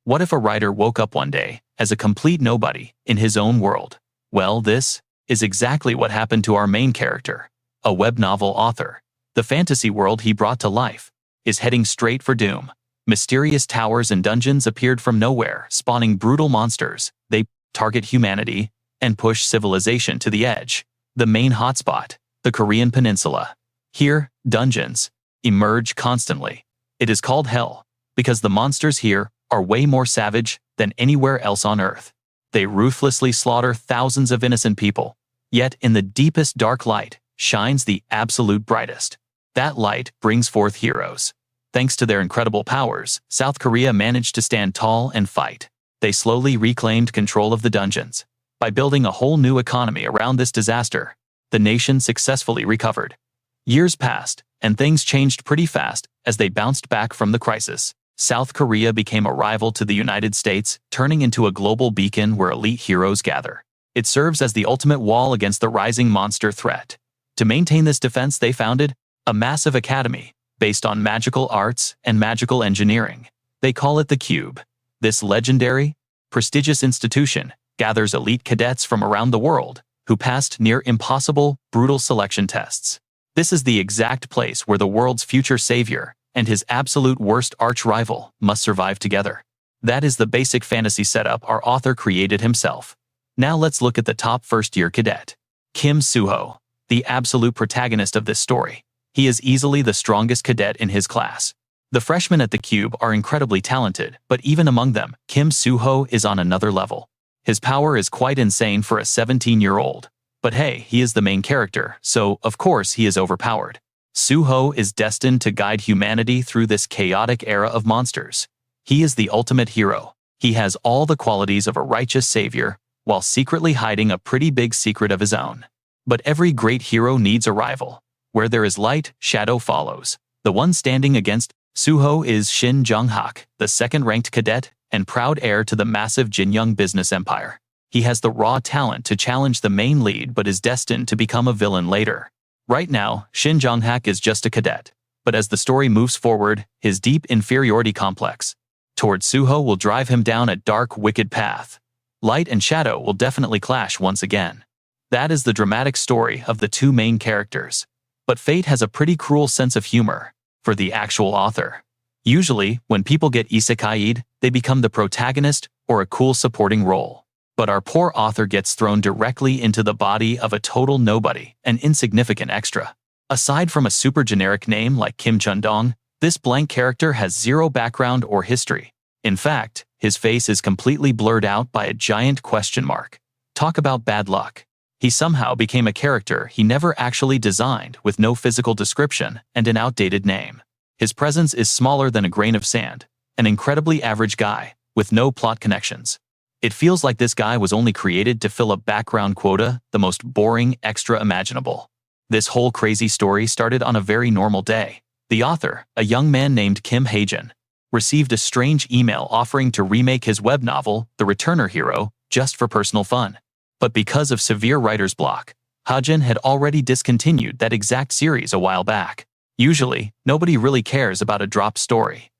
What if a writer woke up one day as a complete nobody in his own world? Well, this is exactly what happened to our main character, a web novel author. The fantasy world he brought to life is heading straight for doom. Mysterious towers and dungeons appeared from nowhere, spawning brutal monsters. They target humanity and push civilization to the edge. The main hotspot, the Korean peninsula. Here, dungeons emerge constantly. It is called hell because the monsters here are way more savage than anywhere else on Earth. They ruthlessly slaughter thousands of innocent people. Yet in the deepest dark light shines the absolute brightest. That light brings forth heroes. Thanks to their incredible powers, South Korea managed to stand tall and fight. They slowly reclaimed control of the dungeons. By building a whole new economy around this disaster, the nation successfully recovered. Years passed, and things changed pretty fast as they bounced back from the crisis. South Korea became a rival to the United States, turning into a global beacon where elite heroes gather. It serves as the ultimate wall against the rising monster threat. To maintain this defense, they founded a massive academy based on magical arts and magical engineering. They call it the Cube. This legendary, prestigious institution gathers elite cadets from around the world who passed near impossible, brutal selection tests. This is the exact place where the world's future savior and his absolute worst arch-rival must survive together. That is the basic fantasy setup our author created himself. Now let's look at the top first-year cadet, Kim Suho, the absolute protagonist of this story. He is easily the strongest cadet in his class. The freshmen at the Cube are incredibly talented, but even among them, Kim Suho is on another level. His power is quite insane for a 17-year-old. But hey, he is the main character, so of course he is overpowered. Suho is destined to guide humanity through this chaotic era of monsters. He is the ultimate hero. He has all the qualities of a righteous savior, while secretly hiding a pretty big secret of his own. But every great hero needs a rival. Where there is light, shadow follows. The one standing against Suho is Shin Jong-hak, the second-ranked cadet and proud heir to the massive Jinyoung business empire. He has the raw talent to challenge the main lead but is destined to become a villain later. Right now, Shin Jong-hak is just a cadet, but as the story moves forward, his deep inferiority complex towards Suho will drive him down a dark, wicked path. Light and shadow will definitely clash once again. That is the dramatic story of the two main characters. But fate has a pretty cruel sense of humor for the actual author. Usually, when people get isekai'd, they become the protagonist or a cool supporting role. But our poor author gets thrown directly into the body of a total nobody, an insignificant extra. Aside from a super generic name like Kim Chundong, this blank character has zero background or history. In fact, his face is completely blurred out by a giant question mark. Talk about bad luck. He somehow became a character he never actually designed with no physical description and an outdated name. His presence is smaller than a grain of sand, an incredibly average guy with no plot connections. It feels like this guy was only created to fill a background quota, the most boring extra imaginable. This whole crazy story started on a very normal day. The author, a young man named Kim Hajin, received a strange email offering to remake his web novel, The Returner Hero, just for personal fun. But because of severe writer's block, Hajin had already discontinued that exact series a while back. Usually, nobody really cares about a dropped story.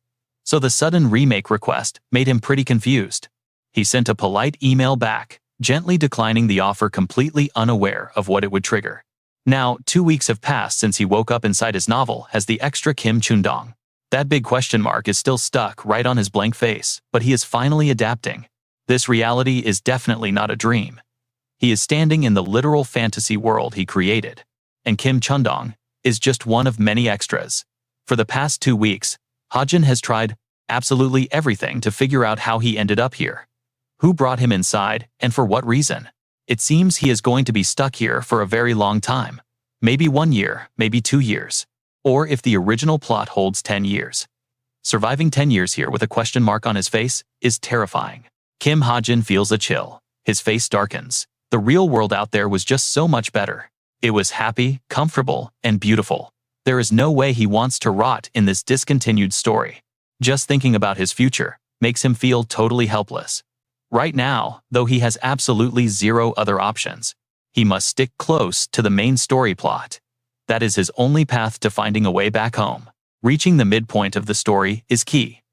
So the sudden remake request made him pretty confused. He sent a polite email back, gently declining the offer, completely unaware of what it would trigger. Now, 2 weeks have passed since he woke up inside his novel as the extra Kim Chundong. That big question mark is still stuck right on his blank face, but he is finally adapting. This reality is definitely not a dream. He is standing in the literal fantasy world he created. And Kim Chundong is just one of many extras. For the past 2 weeks, Hajin has tried absolutely everything to figure out how he ended up here. Who brought him inside, and for what reason? It seems he is going to be stuck here for a very long time. Maybe 1 year, maybe 2 years. Or if the original plot holds 10 years. Surviving 10 years here with a question mark on his face is terrifying. Kim Hajin feels a chill. His face darkens. The real world out there was just so much better. It was happy, comfortable, and beautiful. There is no way he wants to rot in this discontinued story. Just thinking about his future makes him feel totally helpless. Right now, though he has absolutely zero other options, he must stick close to the main story plot. That is his only path to finding a way back home. Reaching the midpoint of the story is key.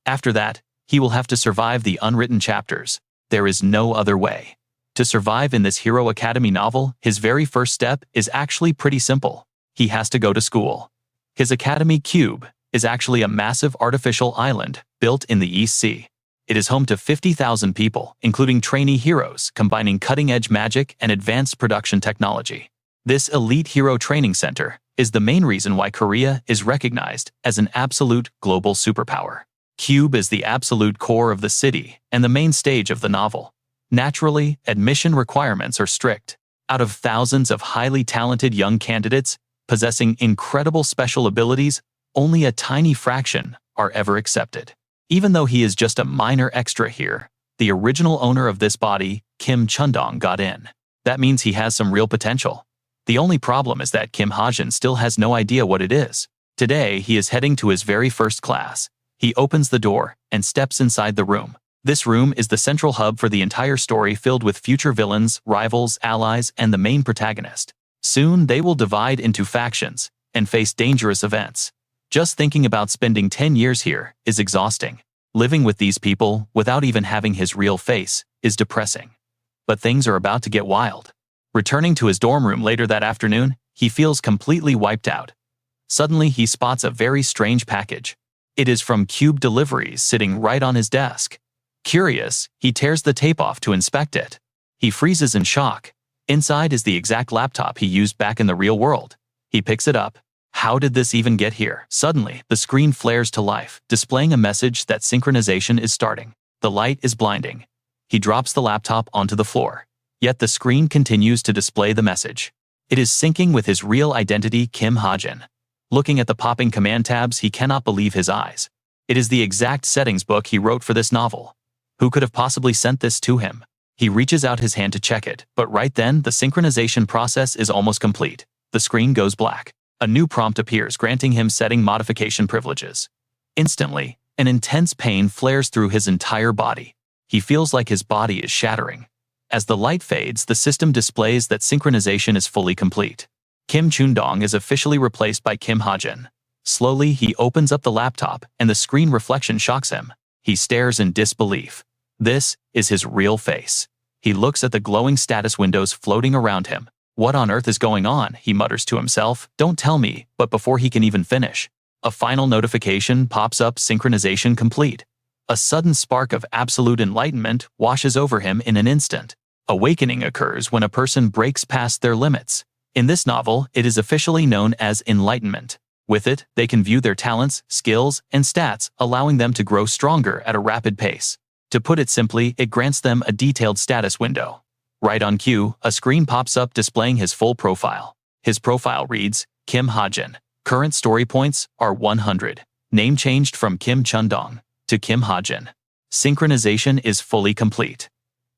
After that, he will have to survive the unwritten chapters. There is no other way. To survive in this Hero Academy novel, his very first step is actually pretty simple. He has to go to school. His academy cube is actually a massive artificial island built in the East Sea. It is home to 50,000 people, including trainee heroes, combining cutting-edge magic and advanced production technology. This elite hero training center is the main reason why Korea is recognized as an absolute global superpower. Cube is the absolute core of the city and the main stage of the novel. Naturally, admission requirements are strict. Out of thousands of highly talented young candidates possessing incredible special abilities, only a tiny fraction are ever accepted. Even though he is just a minor extra here, the original owner of this body, Kim Chundong, got in. That means he has some real potential. The only problem is that Kim Hajin still has no idea what it is. Today, he is heading to his very first class. He opens the door and steps inside the room. This room is the central hub for the entire story, filled with future villains, rivals, allies, and the main protagonist. Soon, they will divide into factions and face dangerous events. Just thinking about spending 10 years here is exhausting. Living with these people without even having his real face is depressing. But things are about to get wild. Returning to his dorm room later that afternoon, he feels completely wiped out. Suddenly, he spots a very strange package. It is from Cube Deliveries, sitting right on his desk. Curious, he tears the tape off to inspect it. He freezes in shock. Inside is the exact laptop he used back in the real world. He picks it up. How did this even get here? Suddenly, the screen flares to life, displaying a message that synchronization is starting. The light is blinding. He drops the laptop onto the floor. Yet the screen continues to display the message. It is syncing with his real identity, Kim Hajin. Looking at the popping command tabs, he cannot believe his eyes. It is the exact settings book he wrote for this novel. Who could have possibly sent this to him? He reaches out his hand to check it, but right then, the synchronization process is almost complete. The screen goes black. A new prompt appears, granting him setting modification privileges. Instantly, an intense pain flares through his entire body. He feels like his body is shattering. As the light fades, the system displays that synchronization is fully complete. Kim Chundong is officially replaced by Kim Hajin. Slowly, he opens up the laptop, and the screen reflection shocks him. He stares in disbelief. This is his real face. He looks at the glowing status windows floating around him. What on earth is going on? He mutters to himself. Don't tell me. But before he can even finish, a final notification pops up: synchronization complete. A sudden spark of absolute enlightenment washes over him in an instant. Awakening occurs when a person breaks past their limits. In this novel, it is officially known as enlightenment. With it, they can view their talents, skills, and stats, allowing them to grow stronger at a rapid pace. To put it simply, it grants them a detailed status window. Right on cue, a screen pops up displaying his full profile. His profile reads, Kim Hajin. Current story points are 100. Name changed from Kim Chundong to Kim Hajin. Synchronization is fully complete.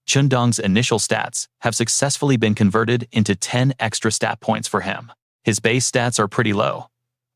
Chundong's initial stats have successfully been converted into 10 extra stat points for him. His base stats are pretty low.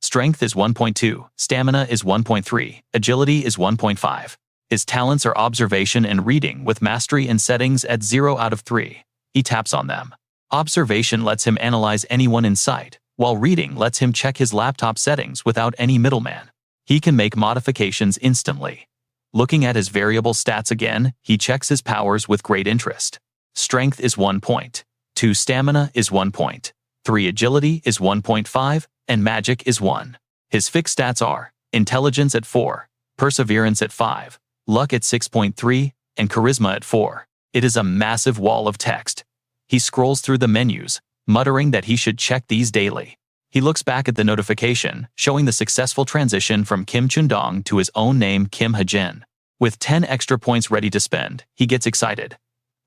Strength is 1.2, stamina is 1.3, agility is 1.5. His talents are observation and reading, with mastery and settings at 0 out of 3. He taps on them. Observation lets him analyze anyone in sight, while reading lets him check his laptop settings without any middleman. He can make modifications instantly. Looking at his variable stats again, he checks his powers with great interest. Strength is 1 point. 2 stamina is 1 point. 3 agility is 1.5, and magic is 1. His fixed stats are intelligence at 4, perseverance at 5, luck at 6.3, and charisma at 4. It is a massive wall of text. He scrolls through the menus, muttering that he should check these daily. He looks back at the notification, showing the successful transition from Kim Chundong to his own name, Kim Hajin. With 10 extra points ready to spend, he gets excited.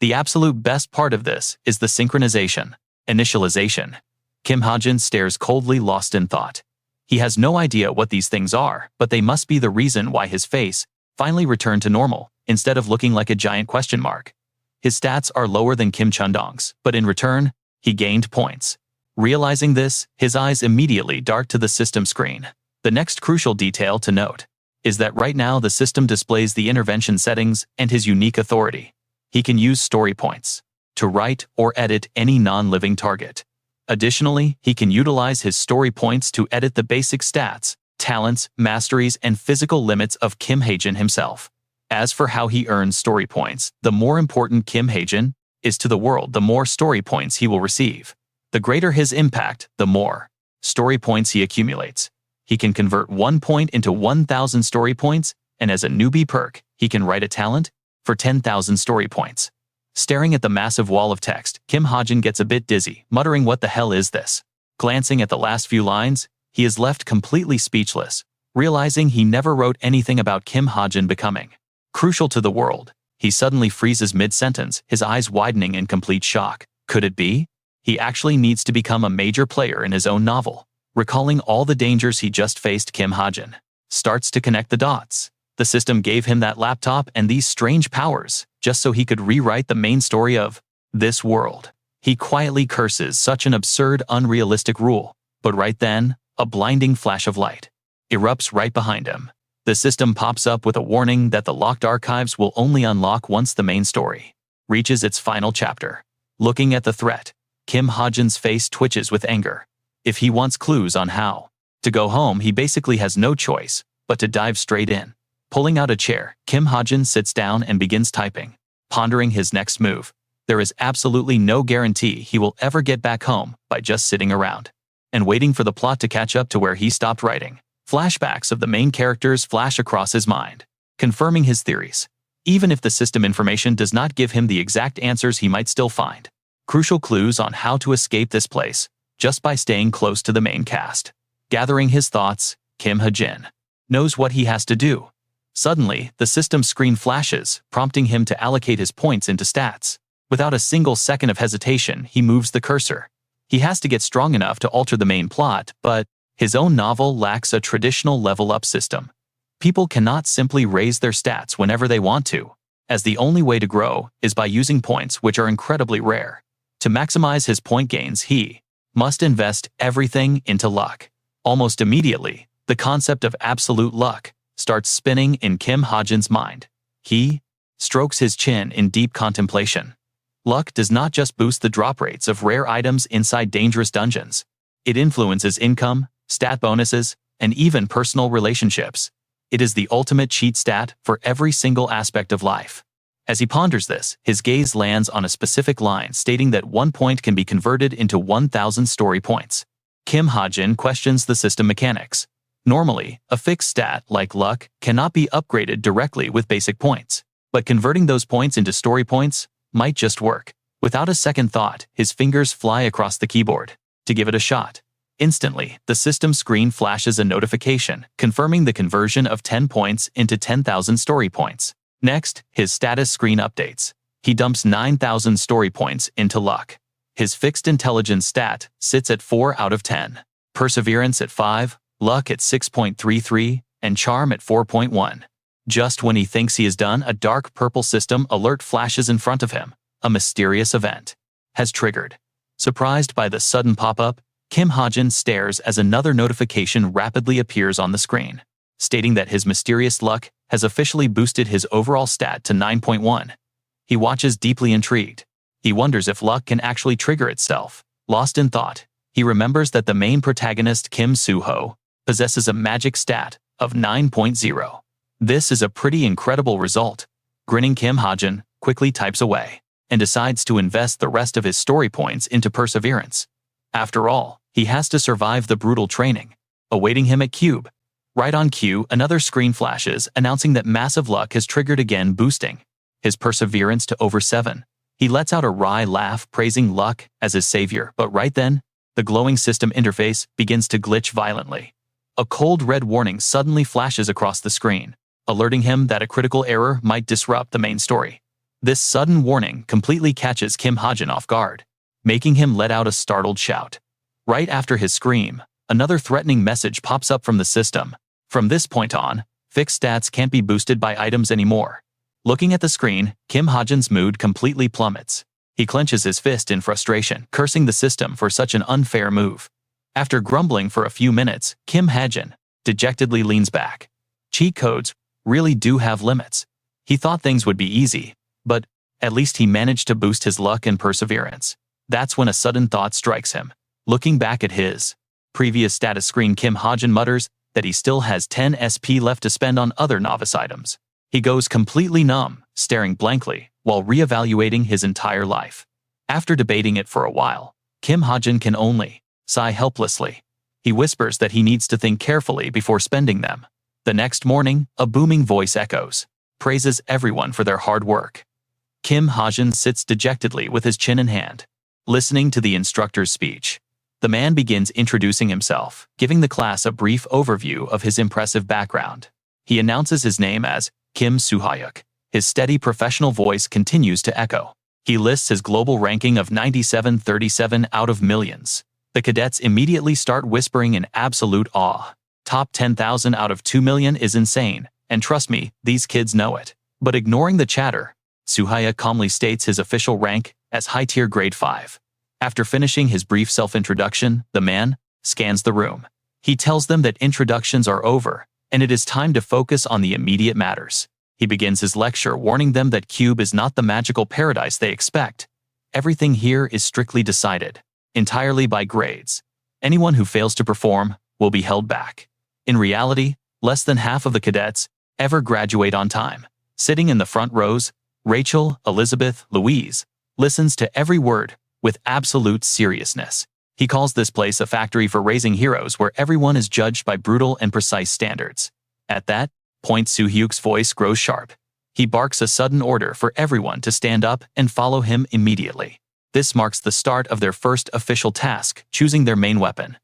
The absolute best part of this is the synchronization. Initialization. Kim Hajin stares coldly, lost in thought. He has no idea what these things are, but they must be the reason why his face finally returned to normal, instead of looking like a giant question mark. His stats are lower than Kim Chundong's, but in return, he gained points. Realizing this, his eyes immediately dart to the system screen. The next crucial detail to note is that right now the system displays the intervention settings and his unique authority. He can use story points to write or edit any non-living target. Additionally, he can utilize his story points to edit the basic stats, talents, masteries, and physical limits of Kim Hajin himself. As for how he earns story points, the more important Kim Hajin is to the world, the more story points he will receive. The greater his impact, the more story points he accumulates. He can convert 1 point into 1,000 story points, and as a newbie perk, he can write a talent for 10,000 story points. Staring at the massive wall of text, Kim Hajin gets a bit dizzy, muttering, "What the hell is this?" Glancing at the last few lines, he is left completely speechless, realizing he never wrote anything about Kim Hajin becoming crucial to the world. He suddenly freezes mid-sentence, his eyes widening in complete shock. Could it be? He actually needs to become a major player in his own novel. Recalling all the dangers he just faced, Kim Hajin starts to connect the dots. The system gave him that laptop and these strange powers just so he could rewrite the main story of this world. He quietly curses such an absurd, unrealistic rule, but right then, a blinding flash of light erupts right behind him. The system pops up with a warning that the locked archives will only unlock once the main story reaches its final chapter. Looking at the threat, Kim Hajin's face twitches with anger. If he wants clues on how to go home, he basically has no choice but to dive straight in. Pulling out a chair, Kim Hajin sits down and begins typing, pondering his next move. There is absolutely no guarantee he will ever get back home by just sitting around and waiting for the plot to catch up to where he stopped writing. Flashbacks of the main characters flash across his mind, confirming his theories. Even if the system information does not give him the exact answers, he might still find crucial clues on how to escape this place just by staying close to the main cast. Gathering his thoughts, Kim Hajin knows what he has to do. Suddenly, the system screen flashes, prompting him to allocate his points into stats. Without a single second of hesitation, he moves the cursor. He has to get strong enough to alter the main plot, but his own novel lacks a traditional level-up system. People cannot simply raise their stats whenever they want to, as the only way to grow is by using points, which are incredibly rare. To maximize his point gains, he must invest everything into luck. Almost immediately, the concept of absolute luck starts spinning in Kim Hajin's mind. He strokes his chin in deep contemplation. Luck does not just boost the drop rates of rare items inside dangerous dungeons. It influences income, stat bonuses, and even personal relationships. It is the ultimate cheat stat for every single aspect of life. As he ponders this, his gaze lands on a specific line stating that 1 point can be converted into 1,000 story points. Kim Hajin questions the system mechanics. Normally, a fixed stat like luck cannot be upgraded directly with basic points, but converting those points into story points might just work. Without a second thought, his fingers fly across the keyboard to give it a shot. Instantly, the system screen flashes a notification confirming the conversion of 10 points into 10,000 story points. Next, his status screen updates. He dumps 9,000 story points into luck. His fixed intelligence stat sits at 4 out of 10, perseverance at 5, luck at 6.33, and charm at 4.1. Just when he thinks he is done, a dark purple system alert flashes in front of him. A mysterious event has triggered. Surprised by the sudden pop-up, Kim Hajin stares as another notification rapidly appears on the screen, stating that his mysterious luck has officially boosted his overall stat to 9.1. He watches deeply intrigued. He wonders if luck can actually trigger itself. Lost in thought, he remembers that the main protagonist, Kim Soo-ho, possesses a magic stat of 9.0. This is a pretty incredible result. Grinning, Kim Hajin quickly types away and decides to invest the rest of his story points into perseverance. After all, he has to survive the brutal training awaiting him at Cube. Right on cue, another screen flashes announcing that massive luck has triggered again, boosting his perseverance to over 7. He lets out a wry laugh, praising luck as his savior, but right then, the glowing system interface begins to glitch violently. A cold red warning suddenly flashes across the screen, alerting him that a critical error might disrupt the main story. This sudden warning completely catches Kim Hajin off guard, making him let out a startled shout. Right after his scream, another threatening message pops up from the system. From this point on, fixed stats can't be boosted by items anymore. Looking at the screen, Kim Hajin's mood completely plummets. He clenches his fist in frustration, cursing the system for such an unfair move. After grumbling for a few minutes, Kim Hajin dejectedly leans back. Cheat codes really do have limits. He thought things would be easy, but at least he managed to boost his luck and perseverance. That's when a sudden thought strikes him. Looking back at his previous status screen, Kim Hajin mutters that he still has 10 SP left to spend on other novice items. He goes completely numb, staring blankly, while reevaluating his entire life. After debating it for a while, Kim Hajin can only sigh helplessly. He whispers that he needs to think carefully before spending them. The next morning, a booming voice echoes, praises everyone for their hard work. Kim Hajin sits dejectedly with his chin in hand, listening to the instructor's speech. The man begins introducing himself, giving the class a brief overview of his impressive background. He announces his name as Kim Suhyuk. His steady professional voice continues to echo. He lists his global ranking of 9737 out of millions. The cadets immediately start whispering in absolute awe. Top 10,000 out of 2 million is insane, and trust me, these kids know it. But ignoring the chatter, Suhyuk calmly states his official rank as high-tier grade 5. After finishing his brief self-introduction, the man scans the room. He tells them that introductions are over, and it is time to focus on the immediate matters. He begins his lecture warning them that Cube is not the magical paradise they expect. Everything here is strictly decided, entirely by grades. Anyone who fails to perform will be held back. In reality, less than half of the cadets ever graduate on time. Sitting in the front rows, Rachel, Elizabeth, Louise, listens to every word with absolute seriousness. He calls this place a factory for raising heroes where everyone is judged by brutal and precise standards. At that point, Suhyuk's voice grows sharp. He barks a sudden order for everyone to stand up and follow him immediately. This marks the start of their first official task, choosing their main weapon.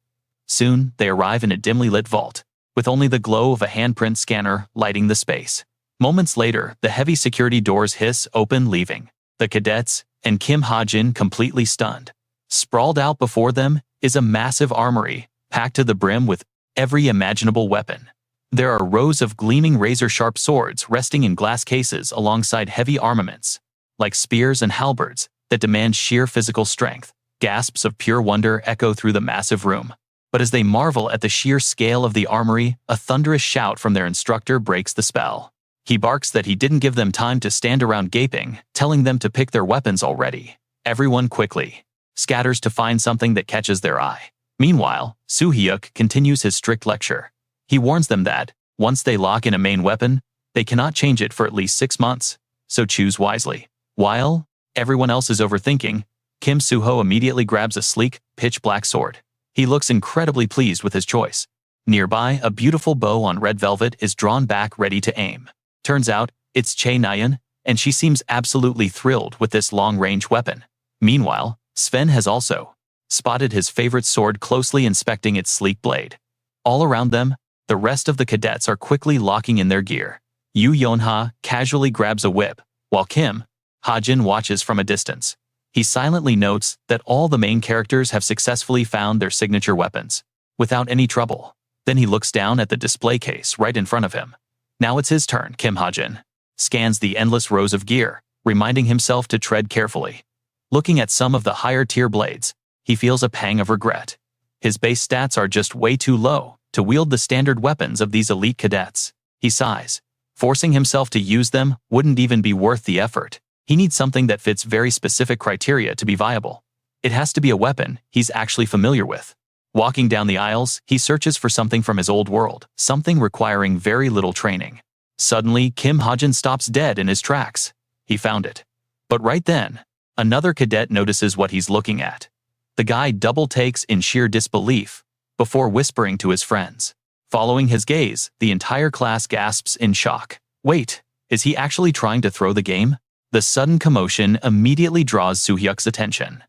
Soon, they arrive in a dimly lit vault, with only the glow of a handprint scanner lighting the space. Moments later, the heavy security doors hiss open, leaving the cadets and Kim Hajin completely stunned. Sprawled out before them is a massive armory, packed to the brim with every imaginable weapon. There are rows of gleaming razor-sharp swords resting in glass cases alongside heavy armaments, like spears and halberds, that demand sheer physical strength. Gasps of pure wonder echo through the massive room. But as they marvel at the sheer scale of the armory, a thunderous shout from their instructor breaks the spell. He barks that he didn't give them time to stand around gaping, telling them to pick their weapons already. Everyone quickly scatters to find something that catches their eye. Meanwhile, Suhyuk continues his strict lecture. He warns them that, once they lock in a main weapon, they cannot change it for at least 6 months, so choose wisely. While everyone else is overthinking, Kim Suho immediately grabs a sleek, pitch-black sword. He looks incredibly pleased with his choice. Nearby, a beautiful bow on red velvet is drawn back ready to aim. Turns out, it's Chae Nyan, and she seems absolutely thrilled with this long-range weapon. Meanwhile, Sven has also spotted his favorite sword, closely inspecting its sleek blade. All around them, the rest of the cadets are quickly locking in their gear. Yu Yonha casually grabs a whip, while Kim Hajin watches from a distance. He silently notes that all the main characters have successfully found their signature weapons, without any trouble. Then he looks down at the display case right in front of him. Now it's his turn. Kim Hajin scans the endless rows of gear, reminding himself to tread carefully. Looking at some of the higher-tier blades, he feels a pang of regret. His base stats are just way too low to wield the standard weapons of these elite cadets. He sighs. Forcing himself to use them wouldn't even be worth the effort. He needs something that fits very specific criteria to be viable. It has to be a weapon he's actually familiar with. Walking down the aisles, he searches for something from his old world, something requiring very little training. Suddenly, Kim Hajin stops dead in his tracks. He found it. But right then, another cadet notices what he's looking at. The guy double takes in sheer disbelief, before whispering to his friends. Following his gaze, the entire class gasps in shock. Wait, is he actually trying to throw the game? The sudden commotion immediately draws Suhyuk's attention.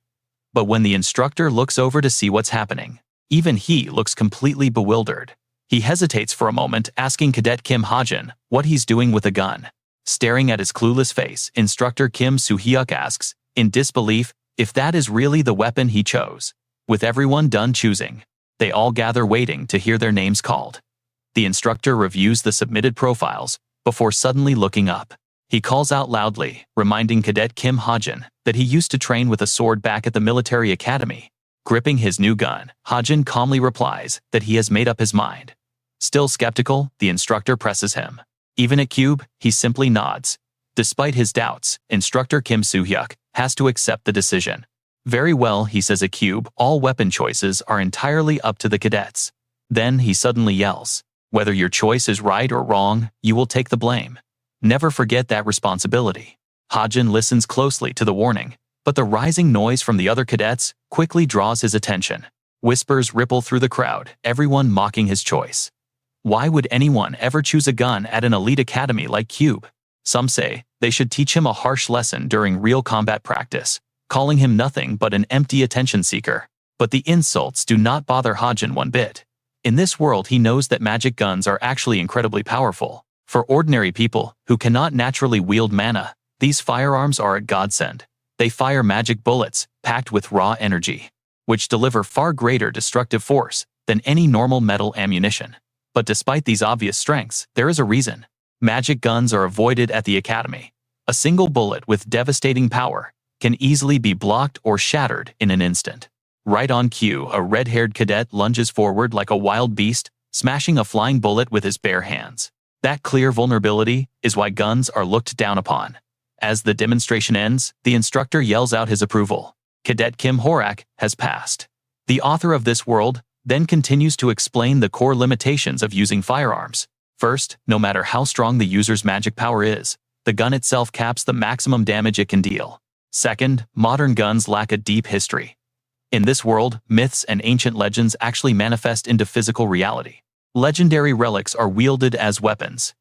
But when the instructor looks over to see what's happening, even he looks completely bewildered. He hesitates for a moment, asking Cadet Kim Hajin what he's doing with a gun. Staring at his clueless face, Instructor Kim Suhyuk asks, in disbelief, if that is really the weapon he chose. With everyone done choosing, they all gather waiting to hear their names called. The instructor reviews the submitted profiles, before suddenly looking up. He calls out loudly, reminding Cadet Kim Hajin that he used to train with a sword back at the military academy. Gripping his new gun, Hajin calmly replies that he has made up his mind. Still skeptical, the instructor presses him. Even at Cube, he simply nods. Despite his doubts, Instructor Kim Suhyuk has to accept the decision. Very well, he says, at Cube, all weapon choices are entirely up to the cadets. Then he suddenly yells, whether your choice is right or wrong, you will take the blame. Never forget that responsibility. Hajin listens closely to the warning, but the rising noise from the other cadets quickly draws his attention. Whispers ripple through the crowd, everyone mocking his choice. Why would anyone ever choose a gun at an elite academy like Cube? Some say they should teach him a harsh lesson during real combat practice, calling him nothing but an empty attention seeker. But the insults do not bother Hajin one bit. In this world, he knows that magic guns are actually incredibly powerful. For ordinary people who cannot naturally wield mana, these firearms are a godsend. They fire magic bullets packed with raw energy, which deliver far greater destructive force than any normal metal ammunition. But despite these obvious strengths, there is a reason. Magic guns are avoided at the academy. A single bullet with devastating power can easily be blocked or shattered in an instant. Right on cue, a red-haired cadet lunges forward like a wild beast, smashing a flying bullet with his bare hands. That clear vulnerability is why guns are looked down upon. As the demonstration ends, the instructor yells out his approval. Cadet Kim Horak has passed. The author of this world then continues to explain the core limitations of using firearms. First, no matter how strong the user's magic power is, the gun itself caps the maximum damage it can deal. Second, modern guns lack a deep history. In this world, myths and ancient legends actually manifest into physical reality. Legendary relics are wielded as weapons.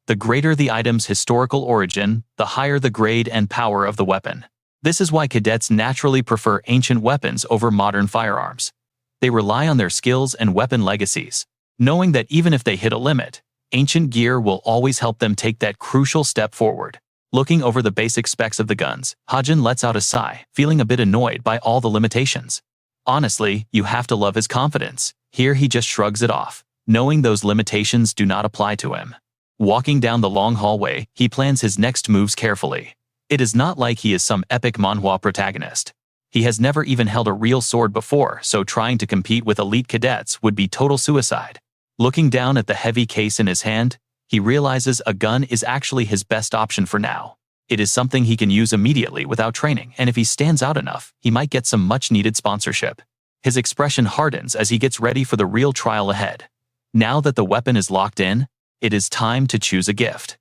The greater the item's historical origin, the higher the grade and power of the weapon. This is why cadets naturally prefer ancient weapons over modern firearms. They rely on their skills and weapon legacies, knowing that even if they hit a limit, ancient gear will always help them take that crucial step forward. Looking over the basic specs of the guns, Hajin lets out a sigh, feeling a bit annoyed by all the limitations. Honestly, you have to love his confidence. Here he just shrugs it off, knowing those limitations do not apply to him. Walking down the long hallway, he plans his next moves carefully. It is not like he is some epic manhwa protagonist. He has never even held a real sword before, so trying to compete with elite cadets would be total suicide. Looking down at the heavy case in his hand, he realizes a gun is actually his best option for now. It is something he can use immediately without training, and if he stands out enough, he might get some much-needed sponsorship. His expression hardens as he gets ready for the real trial ahead. Now that the weapon is locked in, it is time to choose a gift.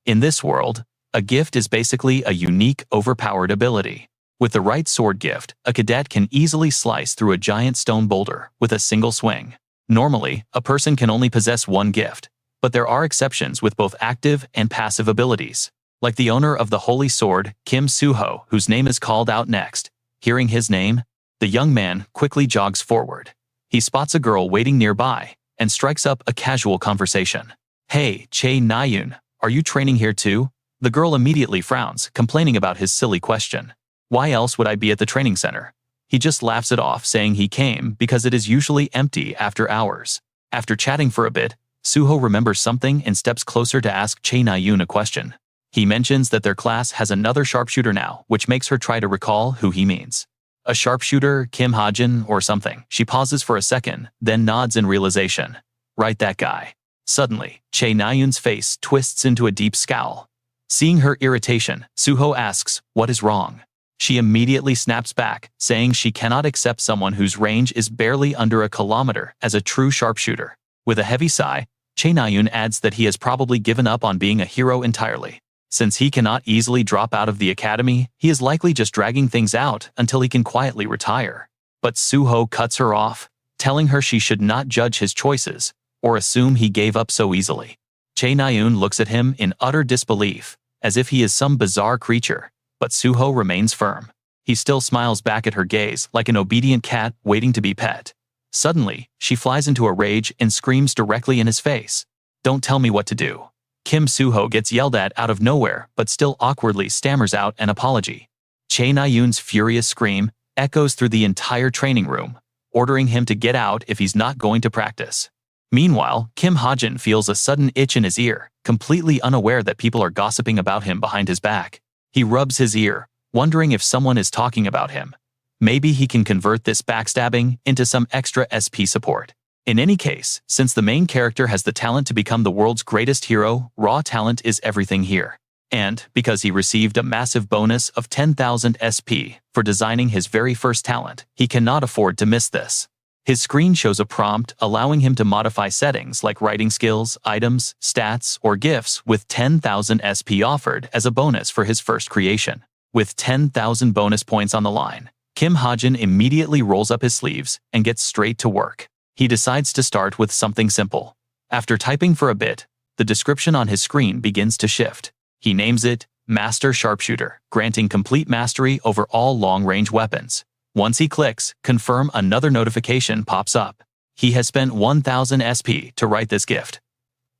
In this world, a gift is basically a unique, overpowered ability. With the right sword gift, a cadet can easily slice through a giant stone boulder with a single swing. Normally, a person can only possess one gift, but there are exceptions with both active and passive abilities. Like the owner of the holy sword, Kim Suho, whose name is called out next. Hearing his name, the young man quickly jogs forward. He spots a girl waiting nearby and strikes up a casual conversation. "Hey, Chae Nayun, are you training here too?" The girl immediately frowns, complaining about his silly question. Why else would I be at the training center? He just laughs it off, saying he came because it is usually empty after hours. After chatting for a bit, Suho remembers something and steps closer to ask Chae Nayun a question. He mentions that their class has another sharpshooter now, which makes her try to recall who he means. A sharpshooter, Kim Hajin, or something. She pauses for a second, then nods in realization. Right, that guy. Suddenly, Chae Nayun's face twists into a deep scowl. Seeing her irritation, Suho asks, "What is wrong?" She immediately snaps back, saying she cannot accept someone whose range is barely under a kilometer as a true sharpshooter. With a heavy sigh, Chae Nayun adds that he has probably given up on being a hero entirely. Since he cannot easily drop out of the academy, he is likely just dragging things out until he can quietly retire. But Suho cuts her off, telling her she should not judge his choices or assume he gave up so easily. Chae Nayun looks at him in utter disbelief, as if he is some bizarre creature, but Suho remains firm. He still smiles back at her gaze like an obedient cat waiting to be pet. Suddenly, she flies into a rage and screams directly in his face. "Don't tell me what to do." Kim Suho gets yelled at out of nowhere but still awkwardly stammers out an apology. Chae Nayun's furious scream echoes through the entire training room, ordering him to get out if he's not going to practice. Meanwhile, Kim Hajin feels a sudden itch in his ear, completely unaware that people are gossiping about him behind his back. He rubs his ear, wondering if someone is talking about him. Maybe he can convert this backstabbing into some extra SP support. In any case, since the main character has the talent to become the world's greatest hero, raw talent is everything here. And, because he received a massive bonus of 10,000 SP for designing his very first talent, he cannot afford to miss this. His screen shows a prompt allowing him to modify settings like writing skills, items, stats, or gifts with 10,000 SP offered as a bonus for his first creation. With 10,000 bonus points on the line, Kim Hajin immediately rolls up his sleeves and gets straight to work. He decides to start with something simple. After typing for a bit, the description on his screen begins to shift. He names it Master Sharpshooter, granting complete mastery over all long-range weapons. Once he clicks Confirm, another notification pops up. He has spent 1,000 SP to write this gift.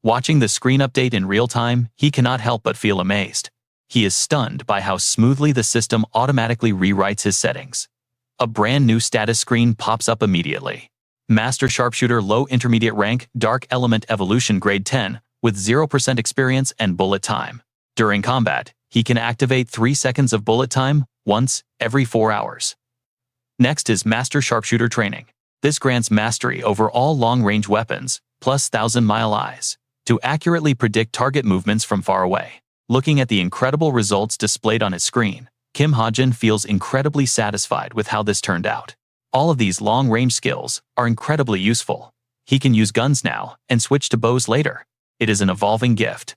Watching the screen update in real time, he cannot help but feel amazed. He is stunned by how smoothly the system automatically rewrites his settings. A brand new status screen pops up immediately. Master Sharpshooter, low intermediate rank, Dark Element Evolution grade 10, with 0% experience and bullet time. During combat, he can activate 3 seconds of bullet time once every 4 hours. Next is Master Sharpshooter Training. This grants mastery over all long-range weapons, plus 1,000-mile eyes, to accurately predict target movements from far away. Looking at the incredible results displayed on his screen, Kim Hajin feels incredibly satisfied with how this turned out. All of these long-range skills are incredibly useful. He can use guns now and switch to bows later. It is an evolving gift.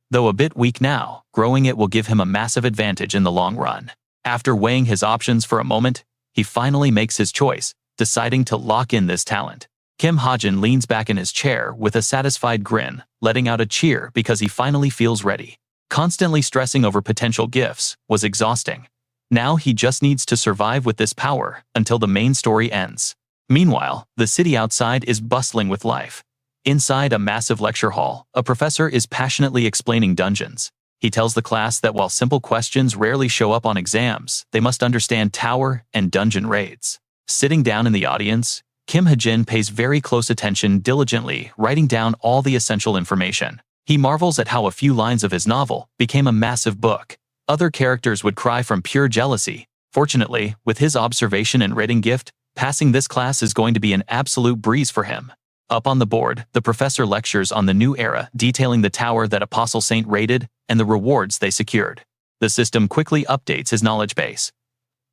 Though a bit weak now, growing it will give him a massive advantage in the long run. After weighing his options for a moment, he finally makes his choice, deciding to lock in this talent. Kim Hajin leans back in his chair with a satisfied grin, letting out a cheer because he finally feels ready. Constantly stressing over potential gifts was exhausting. Now he just needs to survive with this power until the main story ends. Meanwhile, the city outside is bustling with life. Inside a massive lecture hall, a professor is passionately explaining dungeons. He tells the class that while simple questions rarely show up on exams, they must understand tower and dungeon raids. Sitting down in the audience, Kim Hajin pays very close attention, diligently writing down all the essential information. He marvels at how a few lines of his novel became a massive book. Other characters would cry from pure jealousy. Fortunately, with his observation and rating gift, passing this class is going to be an absolute breeze for him. Up on the board, the professor lectures on the new era, detailing the tower that Apostle Saint raided and the rewards they secured. The system quickly updates his knowledge base.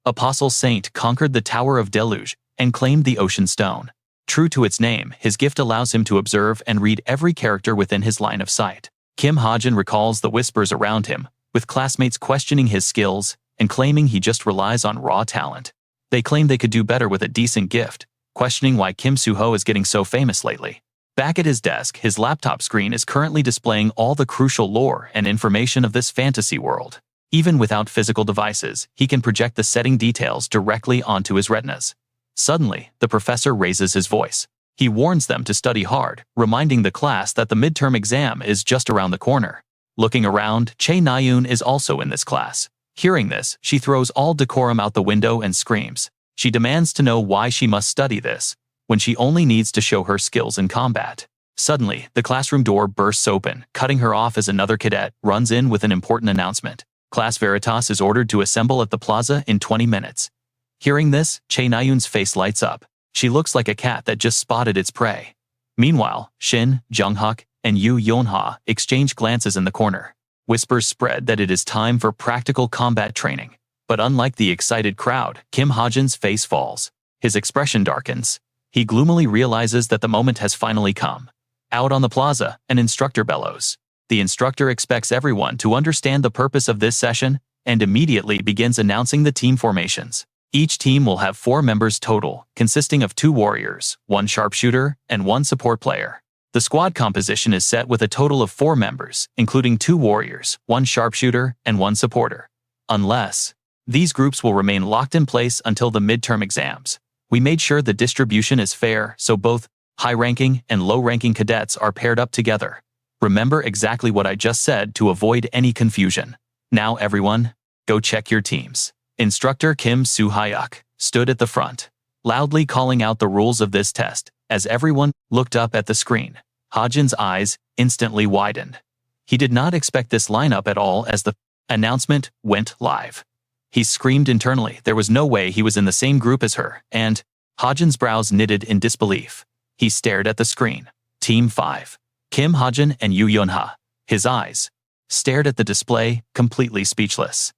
Apostle Saint conquered the Tower of Deluge and claimed the Ocean Stone. True to its name, his gift allows him to observe and read every character within his line of sight. Kim Hajin recalls the whispers around him, with classmates questioning his skills and claiming he just relies on raw talent. They claim they could do better with a decent gift, questioning why Kim Suho is getting so famous lately. Back at his desk, his laptop screen is currently displaying all the crucial lore and information of this fantasy world. Even without physical devices, he can project the setting details directly onto his retinas. Suddenly, the professor raises his voice. He warns them to study hard, reminding the class that the midterm exam is just around the corner. Looking around, Chae Na-yoon is also in this class. Hearing this, she throws all decorum out the window and screams. She demands to know why she must study this, when she only needs to show her skills in combat. Suddenly, the classroom door bursts open, cutting her off as another cadet runs in with an important announcement. Class Veritas is ordered to assemble at the plaza in 20 minutes. Hearing this, Chae Na-yoon's face lights up. She looks like a cat that just spotted its prey. Meanwhile, Shin, Jung-hak, and Yu Yeon-ha exchange glances in the corner. Whispers spread that it is time for practical combat training. But unlike the excited crowd, Kim Hajin's face falls. His expression darkens. He gloomily realizes that the moment has finally come. Out on the plaza, an instructor bellows. The instructor expects everyone to understand the purpose of this session and immediately begins announcing the team formations. Each team will have 4 members total, consisting of 2 warriors, 1 sharpshooter, and 1 support player. The squad composition is set with a total of 4 members, including 2 warriors, 1 sharpshooter, and 1 supporter. Unless, these groups will remain locked in place until the midterm exams. We made sure the distribution is fair, so both high-ranking and low-ranking cadets are paired up together. Remember exactly what I just said to avoid any confusion. Now everyone, go check your teams. Instructor Kim Soo-hyuk stood at the front, loudly calling out the rules of this test. As everyone looked up at the screen, Hajin's eyes instantly widened. He did not expect this lineup at all as the announcement went live. He screamed internally. There was no way he was in the same group as her, and Hajin's brows knitted in disbelief. He stared at the screen. Team 5. Kim Hajin and Yu Yeon-ha. His eyes stared at the display, completely speechless.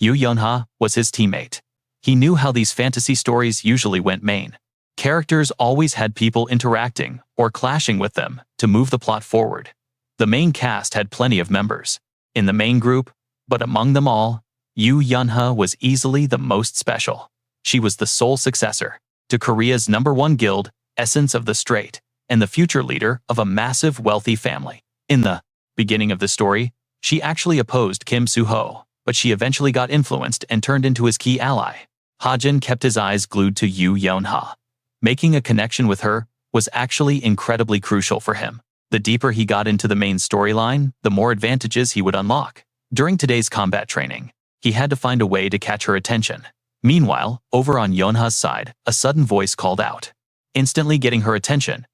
Yu Yeon-ha was his teammate. He knew how these fantasy stories usually went main. Characters always had people interacting or clashing with them to move the plot forward. The main cast had plenty of members in the main group, but among them all, Yoo Yeonha was easily the most special. She was the sole successor to Korea's #1 guild, Essence of the Straight, and the future leader of a massive wealthy family. In the beginning of the story, she actually opposed Kim Soo-ho, but she eventually got influenced and turned into his key ally. Hajin kept his eyes glued to Yoo Yeonha. Making a connection with her was actually incredibly crucial for him. The deeper he got into the main storyline, the more advantages he would unlock. During today's combat training, he had to find a way to catch her attention. Meanwhile, over on Yeonha's side, a sudden voice called out. Instantly getting her attention,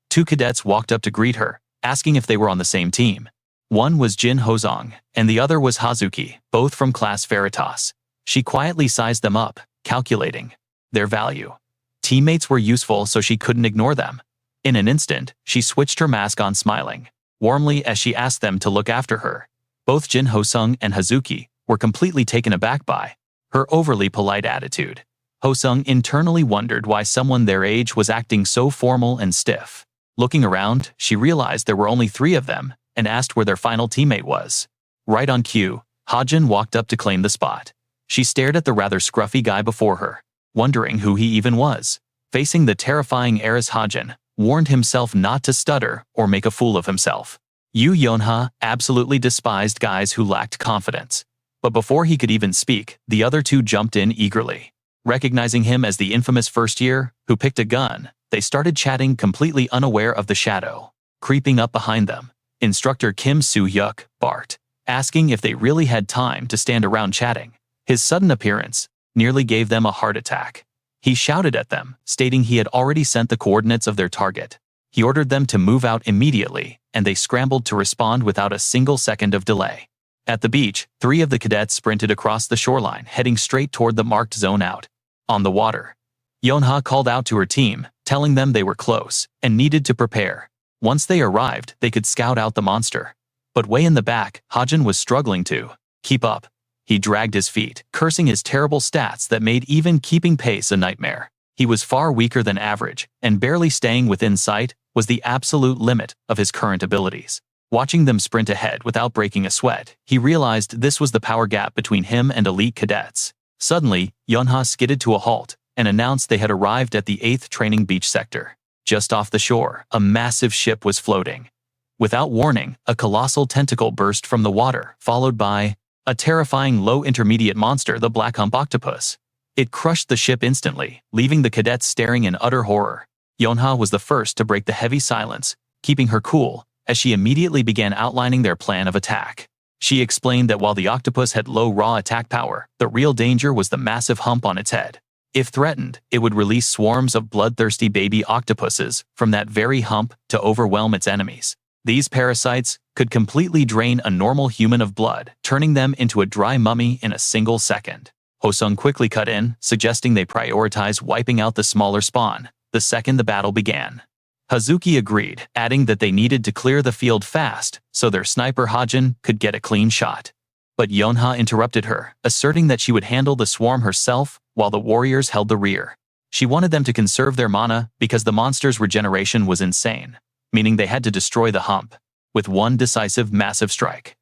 2 cadets walked up to greet her, asking if they were on the same team. One was Jin Hosong, and the other was Hazuki, both from class Veritas. She quietly sized them up, calculating their value. Teammates were useful, so she couldn't ignore them. In an instant, she switched her mask on, smiling warmly as she asked them to look after her. Both Jin Hosung and Hazuki were completely taken aback by her overly polite attitude. Hosung internally wondered why someone their age was acting so formal and stiff. Looking around, she realized there were only 3 of them and asked where their final teammate was. Right on cue, Hajin walked up to claim the spot. She stared at the rather scruffy guy before her, wondering who he even was. Facing the terrifying heiress, Hajin warned himself not to stutter or make a fool of himself. Yoo Yeonha absolutely despised guys who lacked confidence. But before he could even speak, the other 2 jumped in eagerly. Recognizing him as the infamous first year who picked a gun, they started chatting, completely unaware of the shadow creeping up behind them. Instructor Kim Soo-hyuk barked, asking if they really had time to stand around chatting. His sudden appearance nearly gave them a heart attack. He shouted at them, stating he had already sent the coordinates of their target. He ordered them to move out immediately, and they scrambled to respond without a single second of delay. At the beach, 3 of the cadets sprinted across the shoreline, heading straight toward the marked zone out on the water. Yeonha called out to her team, telling them they were close and needed to prepare. Once they arrived, they could scout out the monster. But way in the back, Hajin was struggling to keep up. He dragged his feet, cursing his terrible stats that made even keeping pace a nightmare. He was far weaker than average, and barely staying within sight was the absolute limit of his current abilities. Watching them sprint ahead without breaking a sweat, he realized this was the power gap between him and elite cadets. Suddenly, Yeonha skidded to a halt and announced they had arrived at the 8th training beach sector. Just off the shore, a massive ship was floating. Without warning, a colossal tentacle burst from the water, followed by a terrifying low-intermediate monster, the black hump octopus. It crushed the ship instantly, leaving the cadets staring in utter horror. Yeonha was the first to break the heavy silence, keeping her cool, as she immediately began outlining their plan of attack. She explained that while the octopus had low raw attack power, the real danger was the massive hump on its head. If threatened, it would release swarms of bloodthirsty baby octopuses from that very hump to overwhelm its enemies. These parasites could completely drain a normal human of blood, turning them into a dry mummy in a single second. Hosung quickly cut in, suggesting they prioritize wiping out the smaller spawn the second the battle began. Hazuki agreed, adding that they needed to clear the field fast so their sniper Hajin could get a clean shot. But Yeonha interrupted her, asserting that she would handle the swarm herself while the warriors held the rear. She wanted them to conserve their mana because the monster's regeneration was insane, meaning they had to destroy the hump with one decisive massive strike.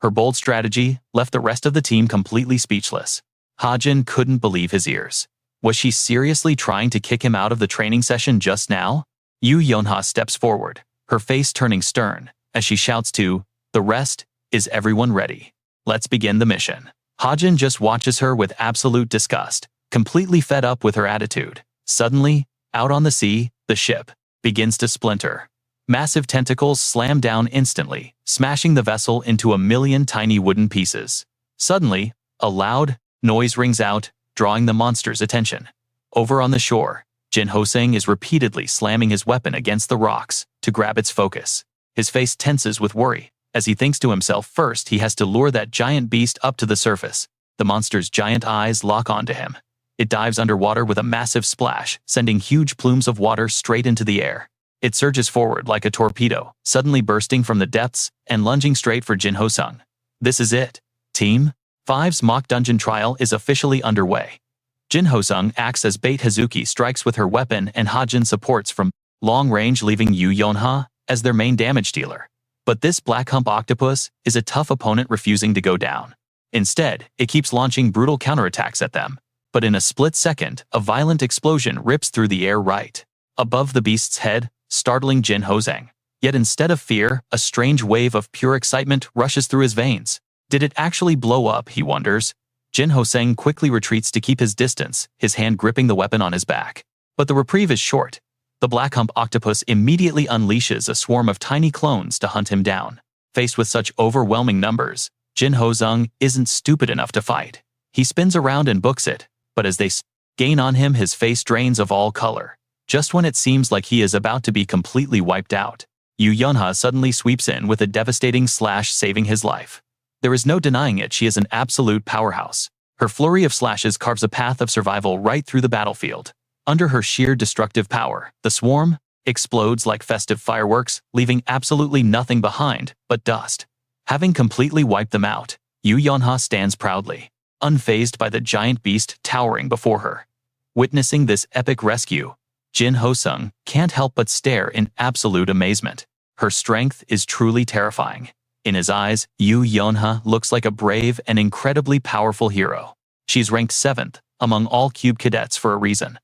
Her bold strategy left the rest of the team completely speechless. Hajin couldn't believe his ears. Was she seriously trying to kick him out of the training session just now? Yoo Yeonha steps forward, her face turning stern, as she shouts to the rest, "Is everyone ready? Let's begin the mission." Hajin just watches her with absolute disgust, completely fed up with her attitude. Suddenly, out on the sea, the ship begins to splinter. Massive tentacles slam down instantly, smashing the vessel into a million tiny wooden pieces. Suddenly, a loud noise rings out, drawing the monster's attention. Over on the shore, Jin Hoseng is repeatedly slamming his weapon against the rocks to grab its focus. His face tenses with worry, as he thinks to himself first he has to lure that giant beast up to the surface. The monster's giant eyes lock onto him. It dives underwater with a massive splash, sending huge plumes of water straight into the air. It surges forward like a torpedo, suddenly bursting from the depths and lunging straight for Jin Hosung. This is it. Team 5's mock dungeon trial is officially underway. Jin Ho-sung acts as bait. Hazuki strikes with her weapon and Hajin supports from long range, leaving Yu Yonha as their main damage dealer. But this black hump octopus is a tough opponent, refusing to go down. Instead, it keeps launching brutal counterattacks at them. But in a split second, a violent explosion rips through the air right above the beast's head, startling Jin Ho-sung. Yet instead of fear, a strange wave of pure excitement rushes through his veins. Did it actually blow up, he wonders. Jin Ho-sung quickly retreats to keep his distance, his hand gripping the weapon on his back. But the reprieve is short. The black hump octopus immediately unleashes a swarm of tiny clones to hunt him down. Faced with such overwhelming numbers, Jin Ho-sung isn't stupid enough to fight. He spins around and books it, but as they gain on him, his face drains of all color. Just when it seems like he is about to be completely wiped out, Yu Yonha suddenly sweeps in with a devastating slash, saving his life. There is no denying it, she is an absolute powerhouse. Her flurry of slashes carves a path of survival right through the battlefield. Under her sheer destructive power, the swarm explodes like festive fireworks, leaving absolutely nothing behind but dust. Having completely wiped them out, Yu Yonha stands proudly, unfazed by the giant beast towering before her. Witnessing this epic rescue, Jin Ho-sung can't help but stare in absolute amazement. Her strength is truly terrifying. In his eyes, Yu Yonha looks like a brave and incredibly powerful hero. She's ranked 7th among all cube cadets for a reason.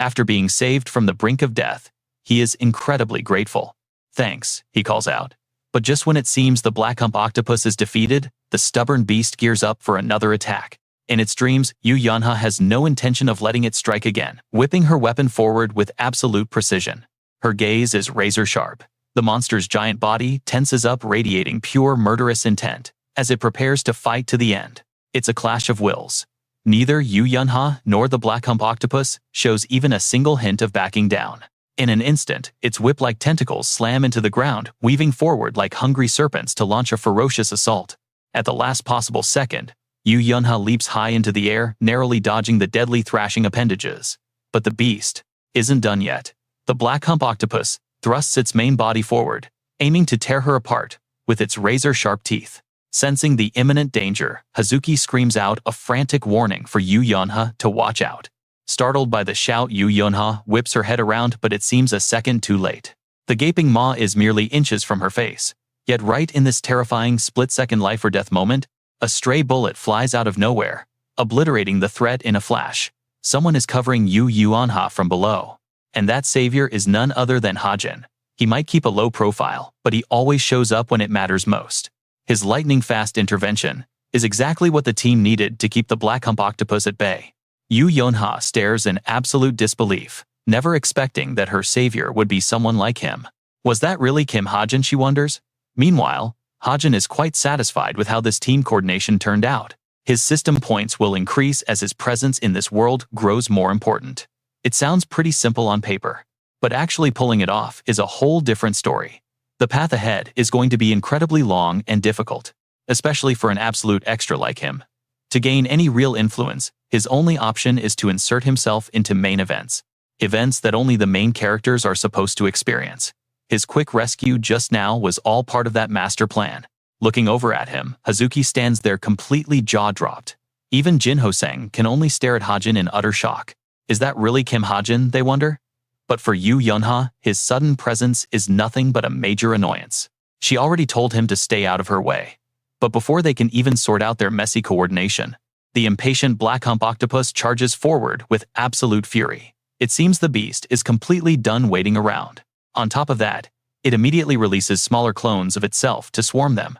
After being saved from the brink of death, he is incredibly grateful. Thanks, he calls out. But just when it seems the black hump octopus is defeated, the stubborn beast gears up for another attack. In its dreams, Yu Yonha has no intention of letting it strike again, whipping her weapon forward with absolute precision. Her gaze is razor sharp. The monster's giant body tenses up, radiating pure murderous intent as it prepares to fight to the end. It's a clash of wills. Neither Yu Yonha nor the black hump octopus shows even a single hint of backing down. In an instant, its whip-like tentacles slam into the ground, weaving forward like hungry serpents to launch a ferocious assault. At the last possible second, Yu Yonha leaps high into the air, narrowly dodging the deadly thrashing appendages. But the beast isn't done yet. The black hump octopus thrusts its main body forward, aiming to tear her apart with its razor-sharp teeth. Sensing the imminent danger, Hazuki screams out a frantic warning for Yu Yonha to watch out. Startled by the shout, Yu Yonha whips her head around, but it seems a second too late. The gaping maw is merely inches from her face. Yet right in this terrifying split-second life-or-death moment, a stray bullet flies out of nowhere, obliterating the threat in a flash. Someone is covering Yu Yonha from below. And that savior is none other than Hajin. He might keep a low profile, but he always shows up when it matters most. His lightning-fast intervention is exactly what the team needed to keep the black hump octopus at bay. Yu Yonha stares in absolute disbelief, never expecting that her savior would be someone like him. Was that really Kim Hajin, she wonders? Meanwhile, Hajin is quite satisfied with how this team coordination turned out. His system points will increase as his presence in this world grows more important. It sounds pretty simple on paper, but actually pulling it off is a whole different story. The path ahead is going to be incredibly long and difficult, especially for an absolute extra like him. To gain any real influence, his only option is to insert himself into main events that only the main characters are supposed to experience. His quick rescue just now was all part of that master plan. Looking over at him, Hazuki stands there completely jaw-dropped. Even Jin Ho-sung can only stare at Hajin in utter shock. Is that really Kim Hajin, they wonder? But for Yu Yonha, his sudden presence is nothing but a major annoyance. She already told him to stay out of her way. But before they can even sort out their messy coordination, the impatient black hump octopus charges forward with absolute fury. It seems the beast is completely done waiting around. On top of that, it immediately releases smaller clones of itself to swarm them.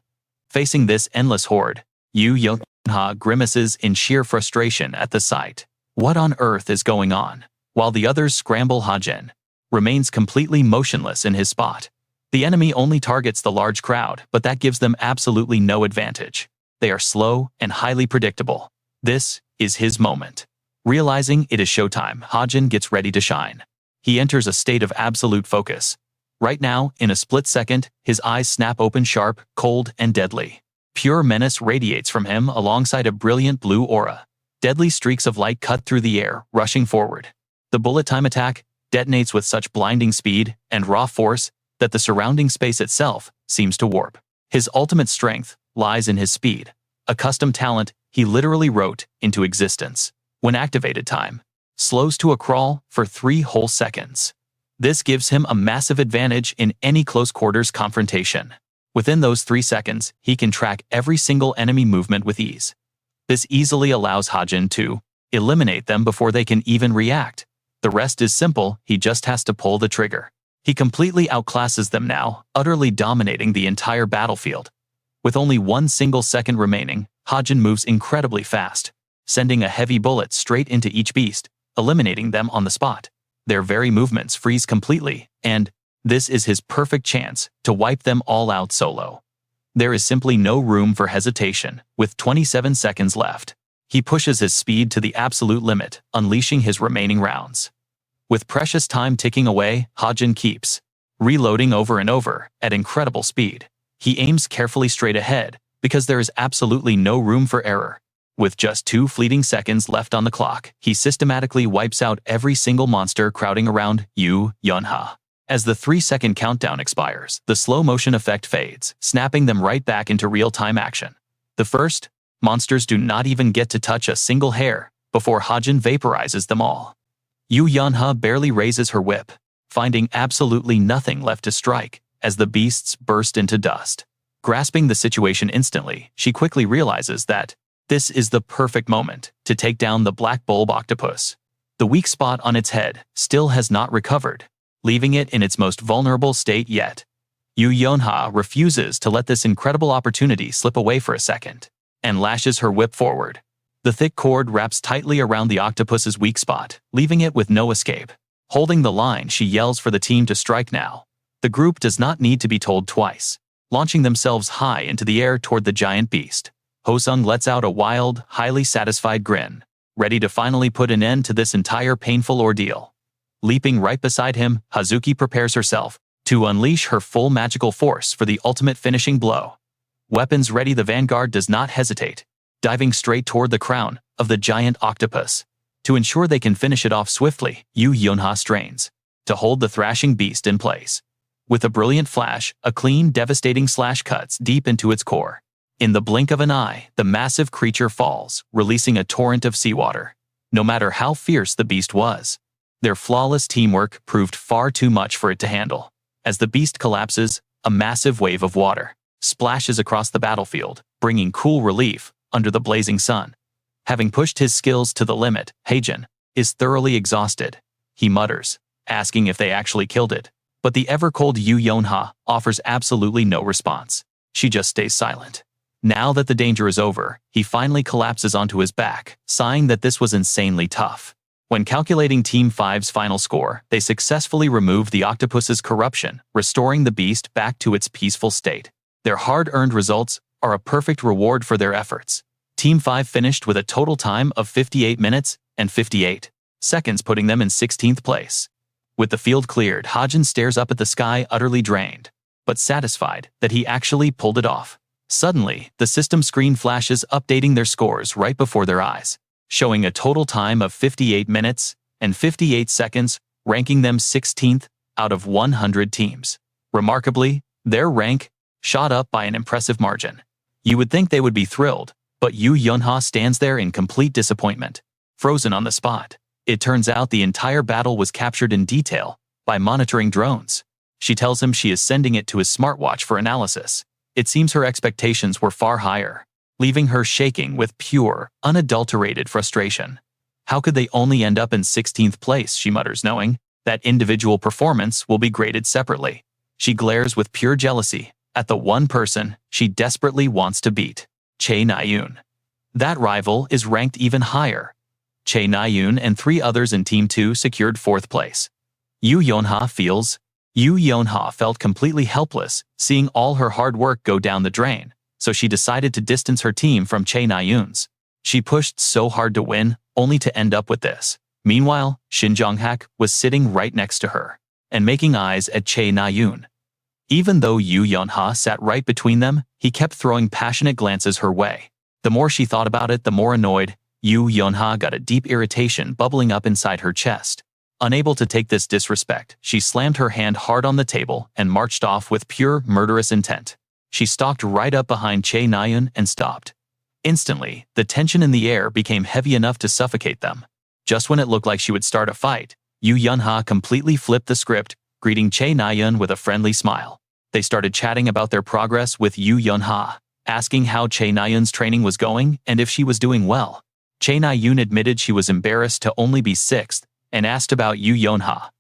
Facing this endless horde, Yu Yonha grimaces in sheer frustration at the sight. What on earth is going on? While the others scramble, Hajin remains completely motionless in his spot. The enemy only targets the large crowd, but that gives them absolutely no advantage. They are slow and highly predictable. This is his moment. Realizing it is showtime, Hajin gets ready to shine. He enters a state of absolute focus. Right now, in a split second, his eyes snap open sharp, cold, and deadly. Pure menace radiates from him alongside a brilliant blue aura. Deadly streaks of light cut through the air, rushing forward. The bullet-time attack detonates with such blinding speed and raw force that the surrounding space itself seems to warp. His ultimate strength lies in his speed, a custom talent he literally wrote into existence. When activated, time slows to a crawl for 3 whole seconds. This gives him a massive advantage in any close-quarters confrontation. Within those 3 seconds, he can track every single enemy movement with ease. This easily allows Hajin to eliminate them before they can even react. The rest is simple, he just has to pull the trigger. He completely outclasses them now, utterly dominating the entire battlefield. With only 1 single second remaining, Hajin moves incredibly fast, sending a heavy bullet straight into each beast, eliminating them on the spot. Their very movements freeze completely, and this is his perfect chance to wipe them all out solo. There is simply no room for hesitation. With 27 seconds left, he pushes his speed to the absolute limit, unleashing his remaining rounds. With precious time ticking away, Hajin keeps reloading over and over at incredible speed. He aims carefully straight ahead because there is absolutely no room for error. With just 2 fleeting seconds left on the clock, he systematically wipes out every single monster crowding around Yu Yunha. As the 3-second countdown expires, the slow-motion effect fades, snapping them right back into real-time action. The first monsters do not even get to touch a single hair before Hajin vaporizes them all. Yu Yunha barely raises her whip, finding absolutely nothing left to strike as the beasts burst into dust. Grasping the situation instantly, she quickly realizes that this is the perfect moment to take down the black bulb octopus. The weak spot on its head still has not recovered, leaving it in its most vulnerable state yet. Yu Yunha refuses to let this incredible opportunity slip away for a second, and lashes her whip forward. The thick cord wraps tightly around the octopus's weak spot, leaving it with no escape. Holding the line, she yells for the team to strike now. The group does not need to be told twice, launching themselves high into the air toward the giant beast. Hosung lets out a wild, highly satisfied grin, ready to finally put an end to this entire painful ordeal. Leaping right beside him, Hazuki prepares herself to unleash her full magical force for the ultimate finishing blow. Weapons ready, the vanguard does not hesitate, diving straight toward the crown of the giant octopus. To ensure they can finish it off swiftly, Yu Yunha strains to hold the thrashing beast in place. With a brilliant flash, a clean, devastating slash cuts deep into its core. In the blink of an eye, the massive creature falls, releasing a torrent of seawater. No matter how fierce the beast was, their flawless teamwork proved far too much for it to handle. As the beast collapses, a massive wave of water splashes across the battlefield, bringing cool relief under the blazing sun. Having pushed his skills to the limit, Hajin is thoroughly exhausted. He mutters, asking if they actually killed it, but the ever-cold Yu Yunha offers absolutely no response. She just stays silent. Now that the danger is over, he finally collapses onto his back, sighing that this was insanely tough. When calculating Team 5's final score, they successfully removed the octopus's corruption, restoring the beast back to its peaceful state. Their hard-earned results are a perfect reward for their efforts. Team 5 finished with a total time of 58 minutes and 58 seconds, putting them in 16th place. With the field cleared, Hajin stares up at the sky, utterly drained, but satisfied that he actually pulled it off. Suddenly, the system screen flashes, updating their scores right before their eyes, showing a total time of 58 minutes and 58 seconds, ranking them 16th out of 100 teams. Remarkably, their rank shot up by an impressive margin. You would think they would be thrilled, but Yu Yunha stands there in complete disappointment, frozen on the spot. It turns out the entire battle was captured in detail by monitoring drones. She tells him she is sending it to his smartwatch for analysis. It seems her expectations were far higher, leaving her shaking with pure, unadulterated frustration. How could they only end up in 16th place, she mutters, knowing that individual performance will be graded separately. She glares with pure jealousy at the one person she desperately wants to beat, Chae Naeun. That rival is ranked even higher. Chae Naeun and 3 others in Team 2 secured 4th place. Yu Yunha felt completely helpless, seeing all her hard work go down the drain, so she decided to distance her team from Chae Naeun's. She pushed so hard to win, only to end up with this. Meanwhile, Shin Jonghak was sitting right next to her and making eyes at Chae Naeun. Even though Yu Yunha sat right between them, he kept throwing passionate glances her way. The more she thought about it, the more annoyed Yu Yunha got, a deep irritation bubbling up inside her chest. Unable to take this disrespect, she slammed her hand hard on the table and marched off with pure, murderous intent. She stalked right up behind Chae Naeun and stopped. Instantly, the tension in the air became heavy enough to suffocate them. Just when it looked like she would start a fight, Yu Yunha completely flipped the script, greeting Che Naeun with a friendly smile. They started chatting about their progress with Yu Yunha, asking how Che Naeun's training was going and if she was doing well. Che Naeun admitted she was embarrassed to only be 6th and asked about Yu Yunha.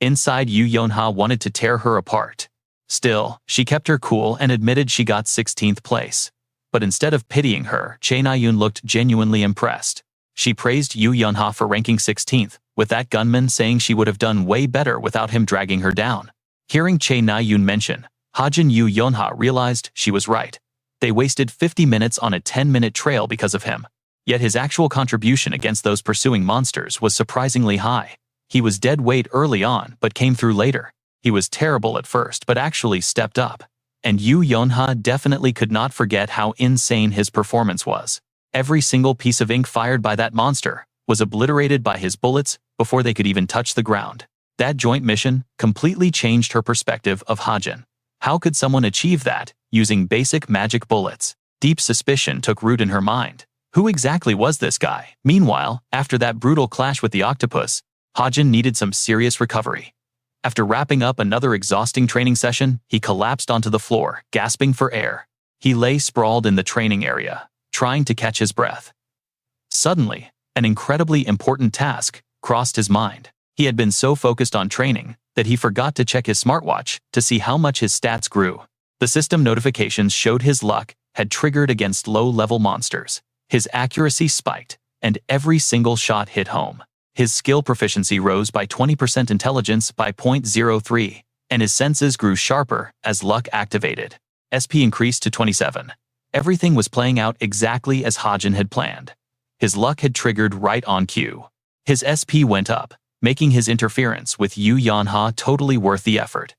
Inside, Yu Yunha wanted to tear her apart. Still, she kept her cool and admitted she got 16th place. But instead of pitying her, Che Naeun looked genuinely impressed. She praised Yu Yunha for ranking 16th, with that gunman saying she would have done way better without him dragging her down. Hearing Che Naeun mention Hajin, Yu Yunha realized she was right. They wasted 50 minutes on a 10-minute trail because of him. Yet his actual contribution against those pursuing monsters was surprisingly high. He was dead weight early on but came through later. He was terrible at first but actually stepped up. And Yu Yunha definitely could not forget how insane his performance was. Every single piece of ink fired by that monster was obliterated by his bullets before they could even touch the ground. That joint mission completely changed her perspective of Hajin. How could someone achieve that using basic magic bullets? Deep suspicion took root in her mind. Who exactly was this guy? Meanwhile, after that brutal clash with the octopus, Hajin needed some serious recovery. After wrapping up another exhausting training session, he collapsed onto the floor, gasping for air. He lay sprawled in the training area, trying to catch his breath. Suddenly, an incredibly important task crossed his mind. He had been so focused on training that he forgot to check his smartwatch to see how much his stats grew. The system notifications showed his luck had triggered against low-level monsters. His accuracy spiked, and every single shot hit home. His skill proficiency rose by 20%, intelligence by 0.03, and his senses grew sharper as luck activated. SP increased to 27. Everything was playing out exactly as Hajin had planned. His luck had triggered right on cue. His SP went up, making his interference with Yu Yunha totally worth the effort.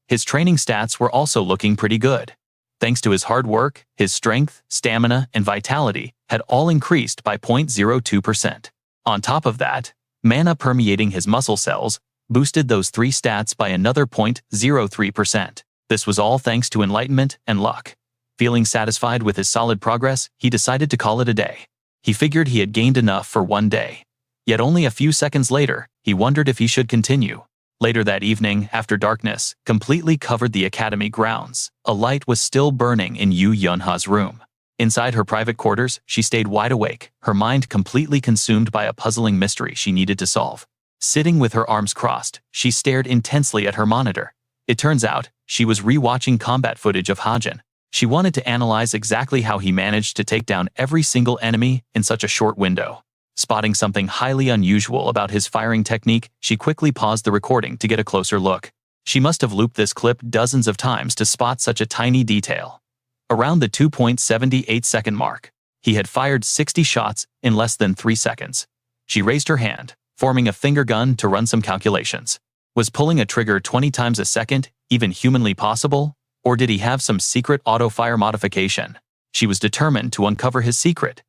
His training stats were also looking pretty good. Thanks to his hard work, his strength, stamina, and vitality had all increased by 0.02%. On top of that, mana permeating his muscle cells boosted those 3 stats by another 0.03%. This was all thanks to enlightenment and luck. Feeling satisfied with his solid progress, he decided to call it a day. He figured he had gained enough for one day. Yet only a few seconds later, he wondered if he should continue. Later that evening, after darkness completely covered the academy grounds, a light was still burning in Yu Yunha's room. Inside her private quarters, she stayed wide awake, her mind completely consumed by a puzzling mystery she needed to solve. Sitting with her arms crossed, she stared intensely at her monitor. It turns out, she was re-watching combat footage of Hajin. She wanted to analyze exactly how he managed to take down every single enemy in such a short window. Spotting something highly unusual about his firing technique, she quickly paused the recording to get a closer look. She must have looped this clip dozens of times to spot such a tiny detail. Around the 2.78-second mark, he had fired 60 shots in less than 3 seconds. She raised her hand, forming a finger gun to run some calculations. Was pulling a trigger 20 times a second even humanly possible? Or did he have some secret auto-fire modification? She was determined to uncover his secret.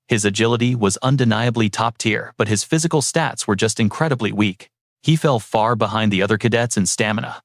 His agility was undeniably top tier, but his physical stats were just incredibly weak. He fell far behind the other cadets in stamina.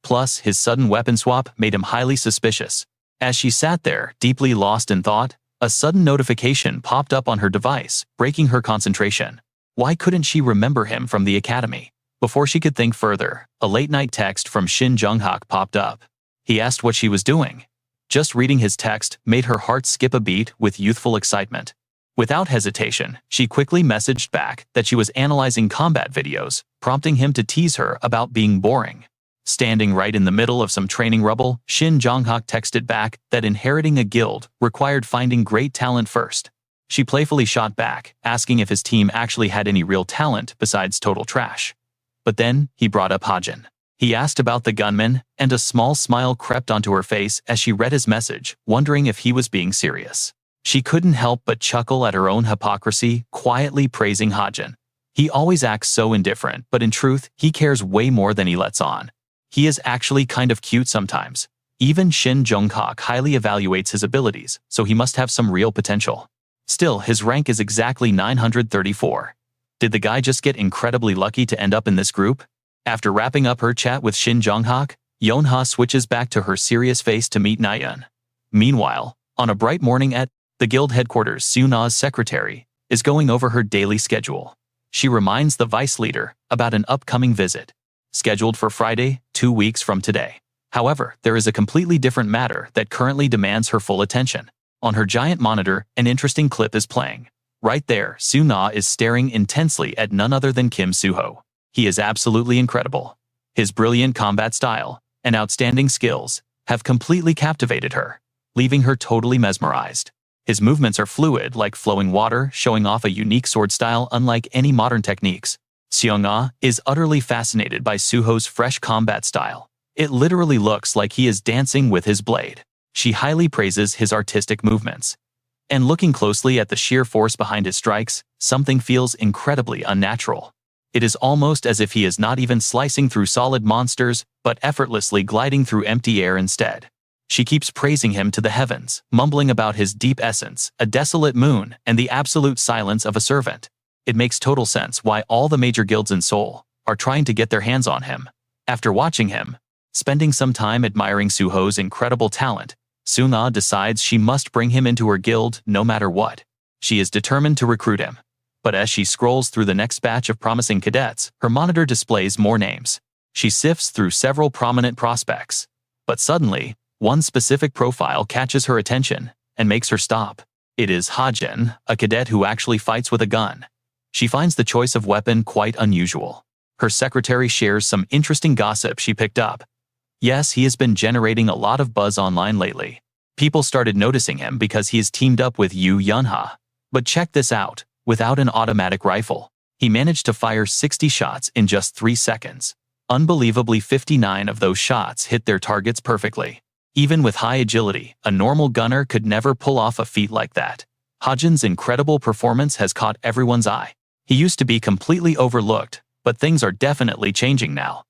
Plus, his sudden weapon swap made him highly suspicious. As she sat there, deeply lost in thought, a sudden notification popped up on her device, breaking her concentration. Why couldn't she remember him from the academy? Before she could think further, a late-night text from Shin Jung-hak popped up. He asked what she was doing. Just reading his text made her heart skip a beat with youthful excitement. Without hesitation, she quickly messaged back that she was analyzing combat videos, prompting him to tease her about being boring. Standing right in the middle of some training rubble, Shin Jong-hak texted back that inheriting a guild required finding great talent first. She playfully shot back, asking if his team actually had any real talent besides total trash. But then, he brought up Hajin. He asked about the gunman, and a small smile crept onto her face as she read his message, wondering if he was being serious. She couldn't help but chuckle at her own hypocrisy, quietly praising Hajin. He always acts so indifferent, but in truth, he cares way more than he lets on. He is actually kind of cute sometimes. Even Shin Jung-hak highly evaluates his abilities, so he must have some real potential. Still, his rank is exactly 934. Did the guy just get incredibly lucky to end up in this group? After wrapping up her chat with Shin Jung-hak, Yonha switches back to her serious face to meet Naeun. Meanwhile, on a bright morning at The guild headquarters Suna's secretary is going over her daily schedule. She reminds the vice leader about an upcoming visit, scheduled for Friday, 2 weeks from today. However, there is a completely different matter that currently demands her full attention. On her giant monitor, an interesting clip is playing. Right there, Suna is staring intensely at none other than Kim Suho. He is absolutely incredible. His brilliant combat style and outstanding skills have completely captivated her, leaving her totally mesmerized. His movements are fluid like flowing water, showing off a unique sword style unlike any modern techniques. Seong-ah is utterly fascinated by Suho's fresh combat style. It literally looks like he is dancing with his blade. She highly praises his artistic movements. And looking closely at the sheer force behind his strikes, something feels incredibly unnatural. It is almost as if he is not even slicing through solid monsters, but effortlessly gliding through empty air instead. She keeps praising him to the heavens, mumbling about his deep essence, a desolate moon, and the absolute silence of a servant. It makes total sense why all the major guilds in Seoul are trying to get their hands on him. After watching him, spending some time admiring Suho's incredible talent, Suna decides she must bring him into her guild no matter what. She is determined to recruit him. But as she scrolls through the next batch of promising cadets, her monitor displays more names. She sifts through several prominent prospects. But suddenly, one specific profile catches her attention and makes her stop. It is Hajin, a cadet who actually fights with a gun. She finds the choice of weapon quite unusual. Her secretary shares some interesting gossip she picked up. Yes, he has been generating a lot of buzz online lately. People started noticing him because he is teamed up with Yu Yunha. But check this out, without an automatic rifle, he managed to fire 60 shots in just 3 seconds. Unbelievably, 59 of those shots hit their targets perfectly. Even with high agility, a normal gunner could never pull off a feat like that. Hajin's incredible performance has caught everyone's eye. He used to be completely overlooked, but things are definitely changing now.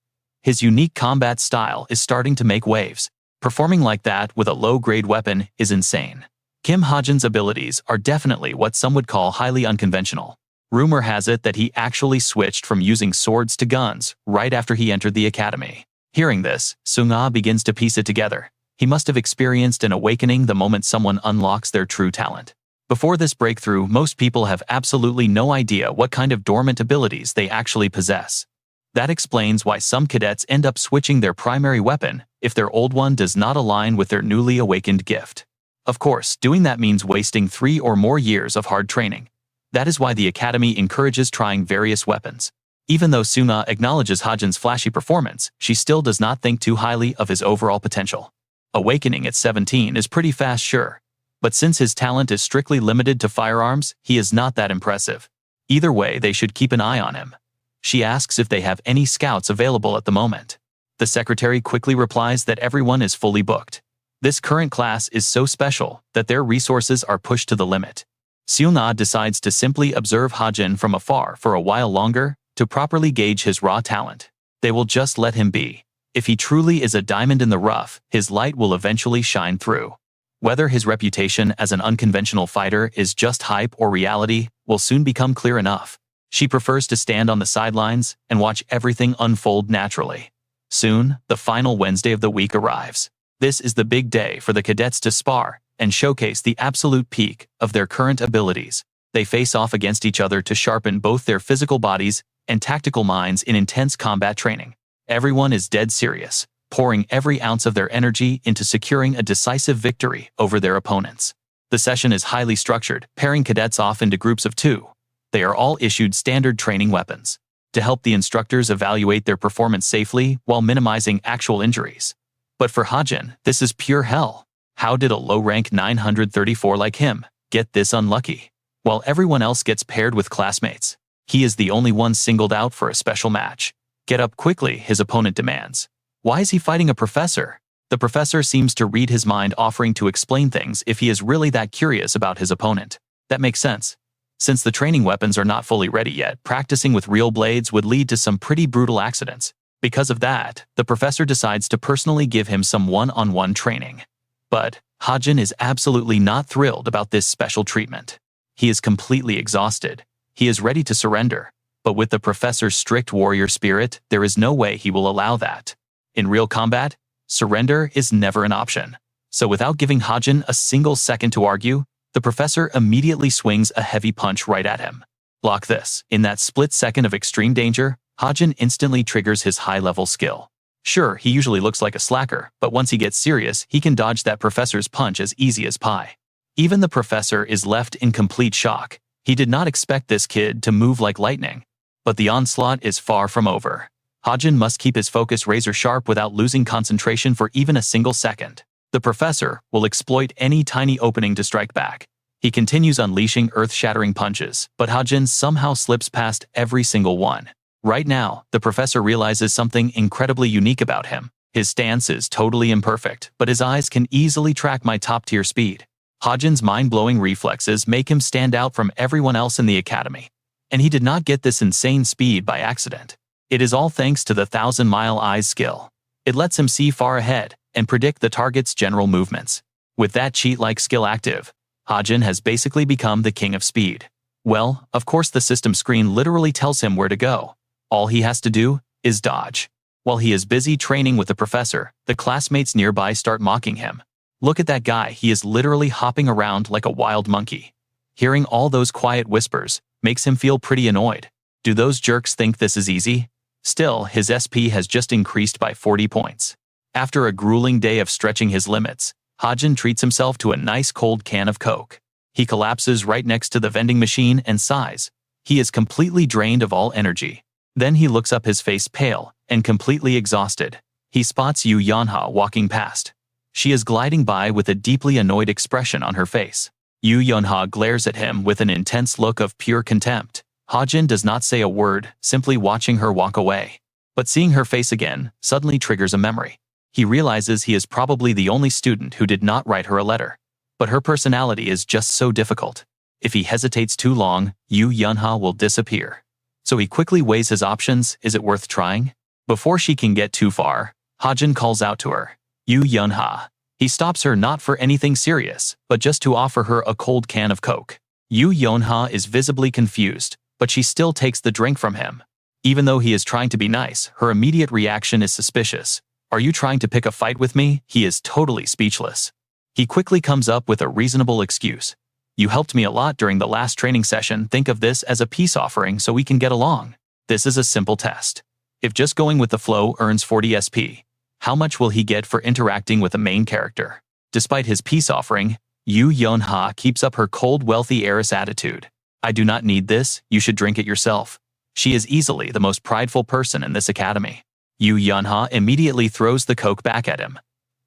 His unique combat style is starting to make waves. Performing like that with a low-grade weapon is insane. Kim Hajin's abilities are definitely what some would call highly unconventional. Rumor has it that he actually switched from using swords to guns right after he entered the academy. Hearing this, Seong-ah begins to piece it together. He must have experienced an awakening the moment someone unlocks their true talent. Before this breakthrough, most people have absolutely no idea what kind of dormant abilities they actually possess. That explains why some cadets end up switching their primary weapon if their old one does not align with their newly awakened gift. Of course, doing that means wasting 3 or more years of hard training. That is why the academy encourages trying various weapons. Even though Suna acknowledges Hajin's flashy performance, she still does not think too highly of his overall potential. Awakening at 17 is pretty fast, sure. But since his talent is strictly limited to firearms, he is not that impressive. Either way, they should keep an eye on him. She asks if they have any scouts available at the moment. The secretary quickly replies that everyone is fully booked. This current class is so special that their resources are pushed to the limit. Seong-ah decides to simply observe Hajin from afar for a while longer to properly gauge his raw talent. They will just let him be. If he truly is a diamond in the rough, his light will eventually shine through. Whether his reputation as an unconventional fighter is just hype or reality will soon become clear enough. She prefers to stand on the sidelines and watch everything unfold naturally. Soon, the final Wednesday of the week arrives. This is the big day for the cadets to spar and showcase the absolute peak of their current abilities. They face off against each other to sharpen both their physical bodies and tactical minds in intense combat training. Everyone is dead serious, pouring every ounce of their energy into securing a decisive victory over their opponents. The session is highly structured, pairing cadets off into groups of 2. They are all issued standard training weapons to help the instructors evaluate their performance safely while minimizing actual injuries. But for Hajin, this is pure hell. How did a low-rank 934 like him get this unlucky? While everyone else gets paired with classmates, he is the only one singled out for a special match. Get up quickly, his opponent demands. Why is he fighting a professor? The professor seems to read his mind, offering to explain things if he is really that curious about his opponent. That makes sense. Since the training weapons are not fully ready yet, practicing with real blades would lead to some pretty brutal accidents. Because of that, the professor decides to personally give him some one-on-one training. But Hajin is absolutely not thrilled about this special treatment. He is completely exhausted. He is ready to surrender. But with the professor's strict warrior spirit, there is no way he will allow that. In real combat, surrender is never an option. So without giving Hajin a single second to argue, The professor immediately swings a heavy punch right at him. Block this. In that split second of extreme danger, Hajin instantly triggers his high-level skill. Sure, he usually looks like a slacker, but once he gets serious, he can dodge that professor's punch as easy as pie. Even the professor is left in complete shock. He did not expect this kid to move like lightning. But the onslaught is far from over. Hajin must keep his focus razor-sharp without losing concentration for even a single second. The professor will exploit any tiny opening to strike back. He continues unleashing earth-shattering punches, but Hajin somehow slips past every single one. Right now, the professor realizes something incredibly unique about him. His stance is totally imperfect, but his eyes can easily track my top-tier speed. Hajin's mind-blowing reflexes make him stand out from everyone else in the academy. And he did not get this insane speed by accident. It is all thanks to the 1,000-mile eyes skill. It lets him see far ahead and predict the target's general movements. With that cheat-like skill active, Hajin has basically become the king of speed. Well, of course the system screen literally tells him where to go. All he has to do is dodge. While he is busy training with the professor, the classmates nearby start mocking him. Look at that guy, he is literally hopping around like a wild monkey. Hearing all those quiet whispers makes him feel pretty annoyed. Do those jerks think this is easy? Still, his SP has just increased by 40 points. After a grueling day of stretching his limits, Hajin treats himself to a nice cold can of Coke. He collapses right next to the vending machine and sighs. He is completely drained of all energy. Then he looks up, his face pale and completely exhausted. He spots Yu Yanha walking past. She is gliding by with a deeply annoyed expression on her face. Yu Yanha glares at him with an intense look of pure contempt. Hajin does not say a word, simply watching her walk away. But seeing her face again suddenly triggers a memory. He realizes he is probably the only student who did not write her a letter. But her personality is just so difficult. If he hesitates too long, Yu Yanha will disappear. So he quickly weighs his options. Is it worth trying? Before she can get too far, Hajin calls out to her, Yu Yanha. He stops her not for anything serious, but just to offer her a cold can of Coke. Yu Yanha is visibly confused, but she still takes the drink from him. Even though he is trying to be nice, her immediate reaction is suspicious. Are you trying to pick a fight with me? He is totally speechless. He quickly comes up with a reasonable excuse. You helped me a lot during the last training session. Think of this as a peace offering so we can get along. This is a simple test. If just going with the flow earns 40 SP, how much will he get for interacting with a main character? Despite his peace offering, Yu Yanha keeps up her cold, wealthy heiress attitude. I do not need this, you should drink it yourself. She is easily the most prideful person in this academy. Yu Yanha immediately throws the Coke back at him.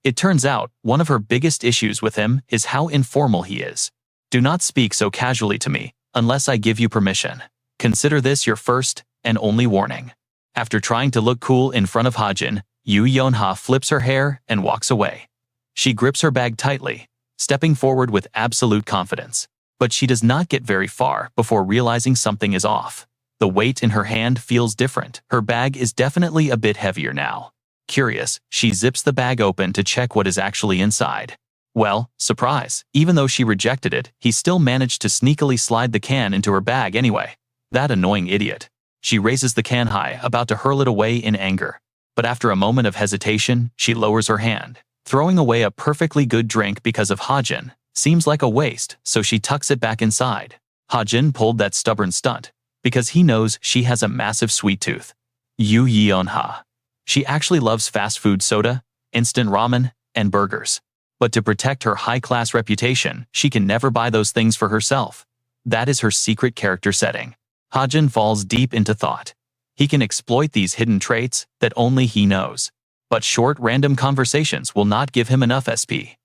It turns out, one of her biggest issues with him is how informal he is. Do not speak so casually to me, unless I give you permission. Consider this your first and only warning. After trying to look cool in front of Hajin, Yu Yanha flips her hair and walks away. She grips her bag tightly, stepping forward with absolute confidence. But she does not get very far before realizing something is off. The weight in her hand feels different. Her bag is definitely a bit heavier now. Curious, she zips the bag open to check what is actually inside. Well, surprise, even though she rejected it, he still managed to sneakily slide the can into her bag anyway. That annoying idiot. She raises the can high, about to hurl it away in anger. But after a moment of hesitation, she lowers her hand. Throwing away a perfectly good drink because of Hajin seems like a waste, so she tucks it back inside. Hajin pulled that stubborn stunt because he knows she has a massive sweet tooth. Yu Yanha. She actually loves fast food soda, instant ramen, and burgers. But to protect her high-class reputation, she can never buy those things for herself. That is her secret character setting. Hajin falls deep into thought. He can exploit these hidden traits that only he knows. But short, random conversations will not give him enough SP.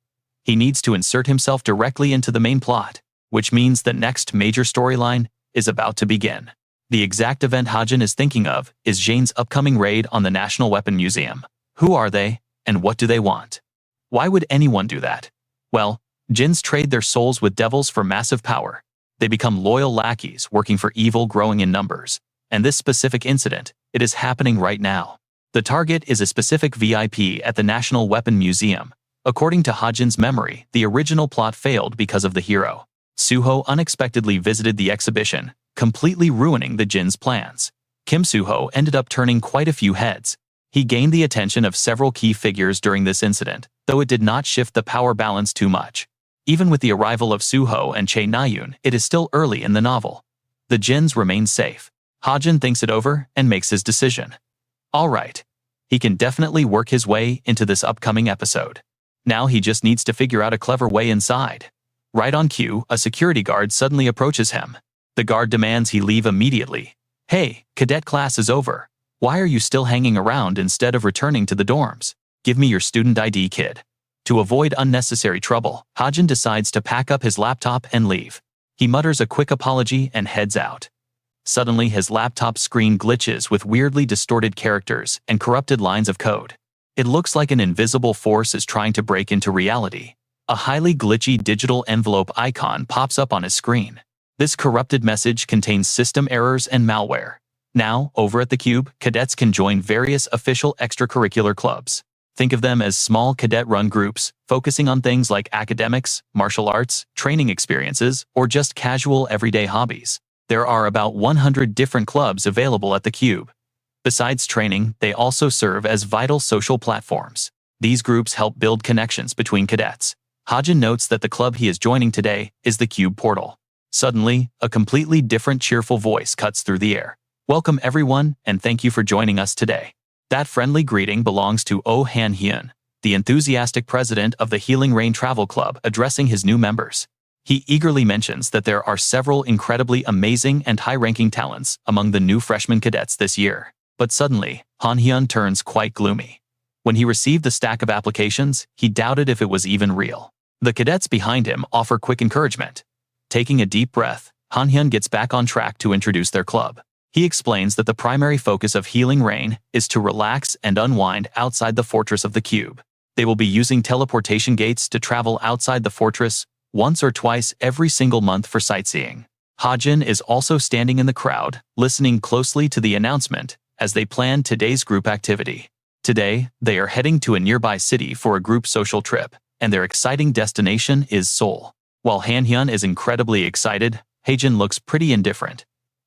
He needs to insert himself directly into the main plot, which means the next major storyline is about to begin. The exact event Hajin is thinking of is Jane's upcoming raid on the National Weapon Museum. Who are they, and what do they want? Why would anyone do that? Well, Jinns trade their souls with devils for massive power. They become loyal lackeys working for evil growing in numbers. And this specific incident, it is happening right now. The target is a specific VIP at the National Weapon Museum. According to Hajin's memory, the original plot failed because of the hero. Suho unexpectedly visited the exhibition, completely ruining the Jin's plans. Kim Suho ended up turning quite a few heads. He gained the attention of several key figures during this incident, though it did not shift the power balance too much. Even with the arrival of Suho and Chae Na-yoon, it is still early in the novel. The Jins remain safe. Hajin thinks it over and makes his decision. Alright. He can definitely work his way into this upcoming episode. Now he just needs to figure out a clever way inside. Right on cue, a security guard suddenly approaches him. The guard demands he leave immediately. Hey, cadet class is over. Why are you still hanging around instead of returning to the dorms? Give me your student ID, kid. To avoid unnecessary trouble, Hajin decides to pack up his laptop and leave. He mutters a quick apology and heads out. Suddenly his laptop screen glitches with weirdly distorted characters and corrupted lines of code. It looks like an invisible force is trying to break into reality. A highly glitchy digital envelope icon pops up on his screen. This corrupted message contains system errors and malware. Now, over at the Cube, cadets can join various official extracurricular clubs. Think of them as small cadet-run groups, focusing on things like academics, martial arts, training experiences, or just casual everyday hobbies. There are about 100 different clubs available at the Cube. Besides training, they also serve as vital social platforms. These groups help build connections between cadets. Hajin notes that the club he is joining today is the Cube Portal. Suddenly, a completely different cheerful voice cuts through the air. Welcome everyone, and thank you for joining us today. That friendly greeting belongs to Oh Han-hyun, the enthusiastic president of the Healing Rain Travel Club, addressing his new members. He eagerly mentions that there are several incredibly amazing and high-ranking talents among the new freshman cadets this year. But suddenly, Han-hyun turns quite gloomy. When he received the stack of applications, he doubted if it was even real. The cadets behind him offer quick encouragement. Taking a deep breath, Han-hyun gets back on track to introduce their club. He explains that the primary focus of Healing Rain is to relax and unwind outside the fortress of the Cube. They will be using teleportation gates to travel outside the fortress once or twice every single month for sightseeing. Hajin is also standing in the crowd, listening closely to the announcement as they plan today's group activity. Today, they are heading to a nearby city for a group social trip, and their exciting destination is Seoul. While Han-hyun is incredibly excited, Haejin looks pretty indifferent.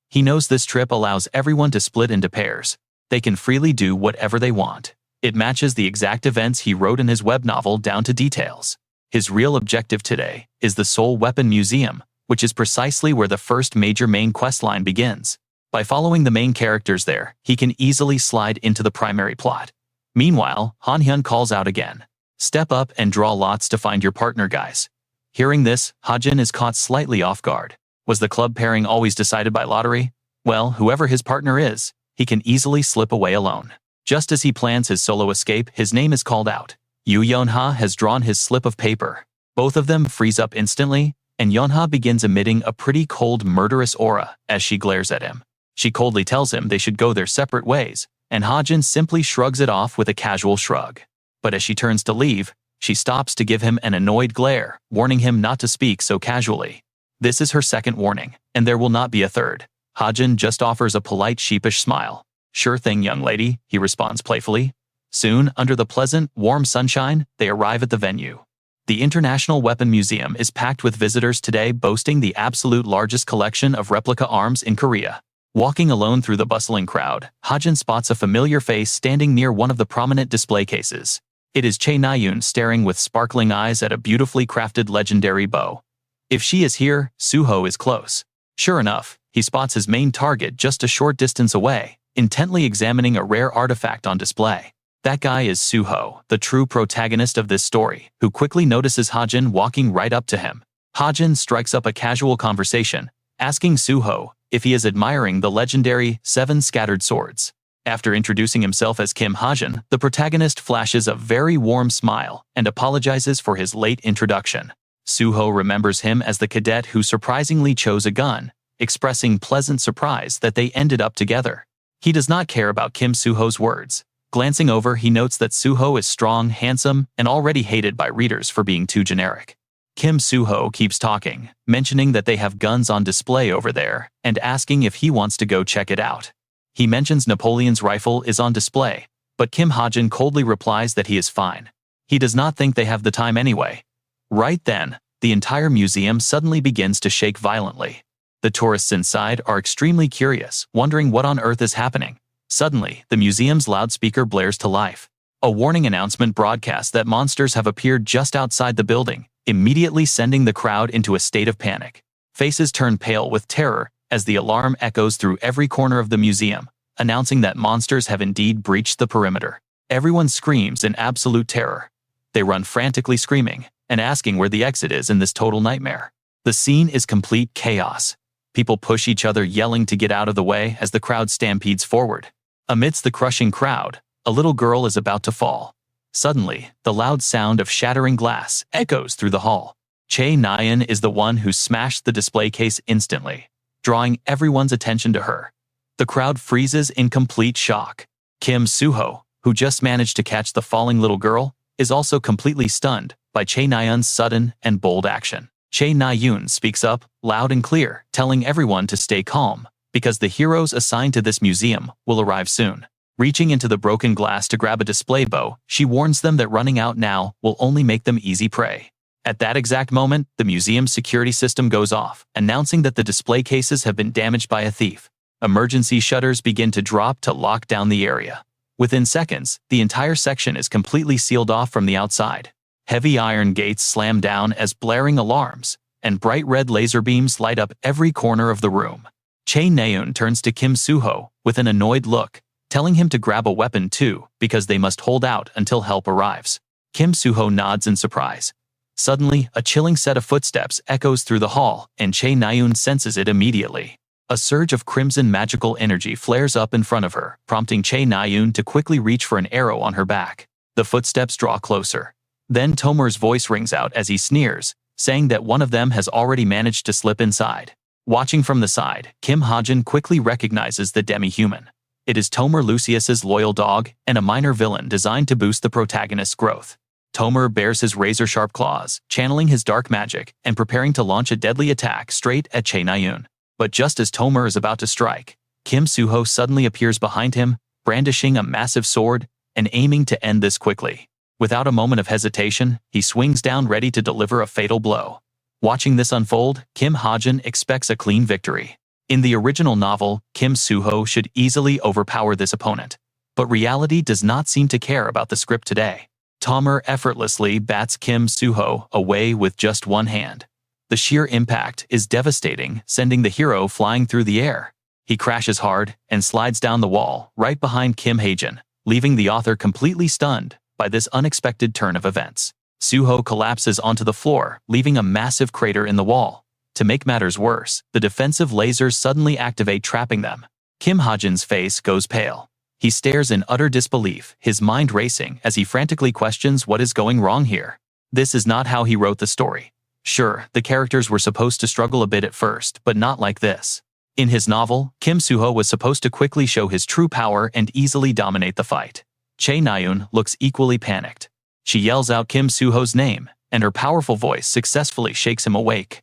He knows this trip allows everyone to split into pairs. They can freely do whatever they want. It matches the exact events he wrote in his web novel down to details. His real objective today is the Seoul Weapon Museum, which is precisely where the first major main questline begins. By following the main characters there, he can easily slide into the primary plot. Meanwhile, Han-hyun calls out again. Step up and draw lots to find your partner, guys. Hearing this, Hajin is caught slightly off guard. Was the club pairing always decided by lottery? Well, whoever his partner is, he can easily slip away alone. Just as he plans his solo escape, his name is called out. Yu Yeonha has drawn his slip of paper. Both of them freeze up instantly, and Yeonha begins emitting a pretty cold, murderous aura as she glares at him. She coldly tells him they should go their separate ways, and Hajin simply shrugs it off with a casual shrug. But as she turns to leave, she stops to give him an annoyed glare, warning him not to speak so casually. This is her second warning, and there will not be a third. Hajin just offers a polite, sheepish smile. Sure thing, young lady, he responds playfully. Soon, under the pleasant, warm sunshine, they arrive at the venue. The International Weapon Museum is packed with visitors today, boasting the absolute largest collection of replica arms in Korea. Walking alone through the bustling crowd, Hajin spots a familiar face standing near one of the prominent display cases. It is Chae Na-yoon staring with sparkling eyes at a beautifully crafted legendary bow. If she is here, Suho is close. Sure enough, he spots his main target just a short distance away, intently examining a rare artifact on display. That guy is Suho, the true protagonist of this story, who quickly notices Hajin walking right up to him. Hajin strikes up a casual conversation, asking Suho if he is admiring the legendary 7 Scattered Swords. After introducing himself as Kim Hajin, the protagonist flashes a very warm smile and apologizes for his late introduction. Suho remembers him as the cadet who surprisingly chose a gun, expressing pleasant surprise that they ended up together. He does not care about Kim Suho's words. Glancing over, he notes that Suho is strong, handsome, and already hated by readers for being too generic. Kim Suho keeps talking, mentioning that they have guns on display over there, and asking if he wants to go check it out. He mentions Napoleon's rifle is on display, but Kim Hajin coldly replies that he is fine. He does not think they have the time anyway. Right then, the entire museum suddenly begins to shake violently. The tourists inside are extremely curious, wondering what on earth is happening. Suddenly, the museum's loudspeaker blares to life. A warning announcement broadcasts that monsters have appeared just outside the building, immediately sending the crowd into a state of panic. Faces turn pale with terror as the alarm echoes through every corner of the museum, announcing that monsters have indeed breached the perimeter. Everyone screams in absolute terror. They run frantically screaming and asking where the exit is in this total nightmare. The scene is complete chaos. People push each other, yelling to get out of the way as the crowd stampedes forward. Amidst the crushing crowd, a little girl is about to fall. Suddenly, the loud sound of shattering glass echoes through the hall. Chae Nayeon is the one who smashed the display case instantly, drawing everyone's attention to her. The crowd freezes in complete shock. Kim Suho, who just managed to catch the falling little girl, is also completely stunned by Chae Nayeon's sudden and bold action. Chae Nayeon speaks up, loud and clear, telling everyone to stay calm, because the heroes assigned to this museum will arrive soon. Reaching into the broken glass to grab a display bow, she warns them that running out now will only make them easy prey. At that exact moment, the museum's security system goes off, announcing that the display cases have been damaged by a thief. Emergency shutters begin to drop to lock down the area. Within seconds, the entire section is completely sealed off from the outside. Heavy iron gates slam down as blaring alarms, and bright red laser beams light up every corner of the room. Chae Nayeon turns to Kim Suho with an annoyed look, telling him to grab a weapon too, because they must hold out until help arrives. Kim Suho nods in surprise. Suddenly, a chilling set of footsteps echoes through the hall, and Chae Nayeon senses it immediately. A surge of crimson magical energy flares up in front of her, prompting Chae Nayeon to quickly reach for an arrow on her back. The footsteps draw closer. Then Tomer's voice rings out as he sneers, saying that one of them has already managed to slip inside. Watching from the side, Kim Hajin quickly recognizes the demi-human. It is Tomer Lucius's loyal dog and a minor villain designed to boost the protagonist's growth. Tomer bears his razor-sharp claws, channeling his dark magic and preparing to launch a deadly attack straight at Chae Nayeon. But just as Tomer is about to strike, Kim Suho suddenly appears behind him, brandishing a massive sword and aiming to end this quickly. Without a moment of hesitation, he swings down ready to deliver a fatal blow. Watching this unfold, Kim Hajin expects a clean victory. In the original novel, Kim Suho should easily overpower this opponent. But reality does not seem to care about the script today. Tomer effortlessly bats Kim Suho away with just one hand. The sheer impact is devastating, sending the hero flying through the air. He crashes hard and slides down the wall right behind Kim Hajin, leaving the author completely stunned by this unexpected turn of events. Suho collapses onto the floor, leaving a massive crater in the wall. To make matters worse, the defensive lasers suddenly activate, trapping them. Kim Hajin's face goes pale. He stares in utter disbelief, his mind racing as he frantically questions what is going wrong here. This is not how he wrote the story. Sure, the characters were supposed to struggle a bit at first, but not like this. In his novel, Kim Suho was supposed to quickly show his true power and easily dominate the fight. Chae Nayeon looks equally panicked. She yells out Kim Suho's name, and her powerful voice successfully shakes him awake.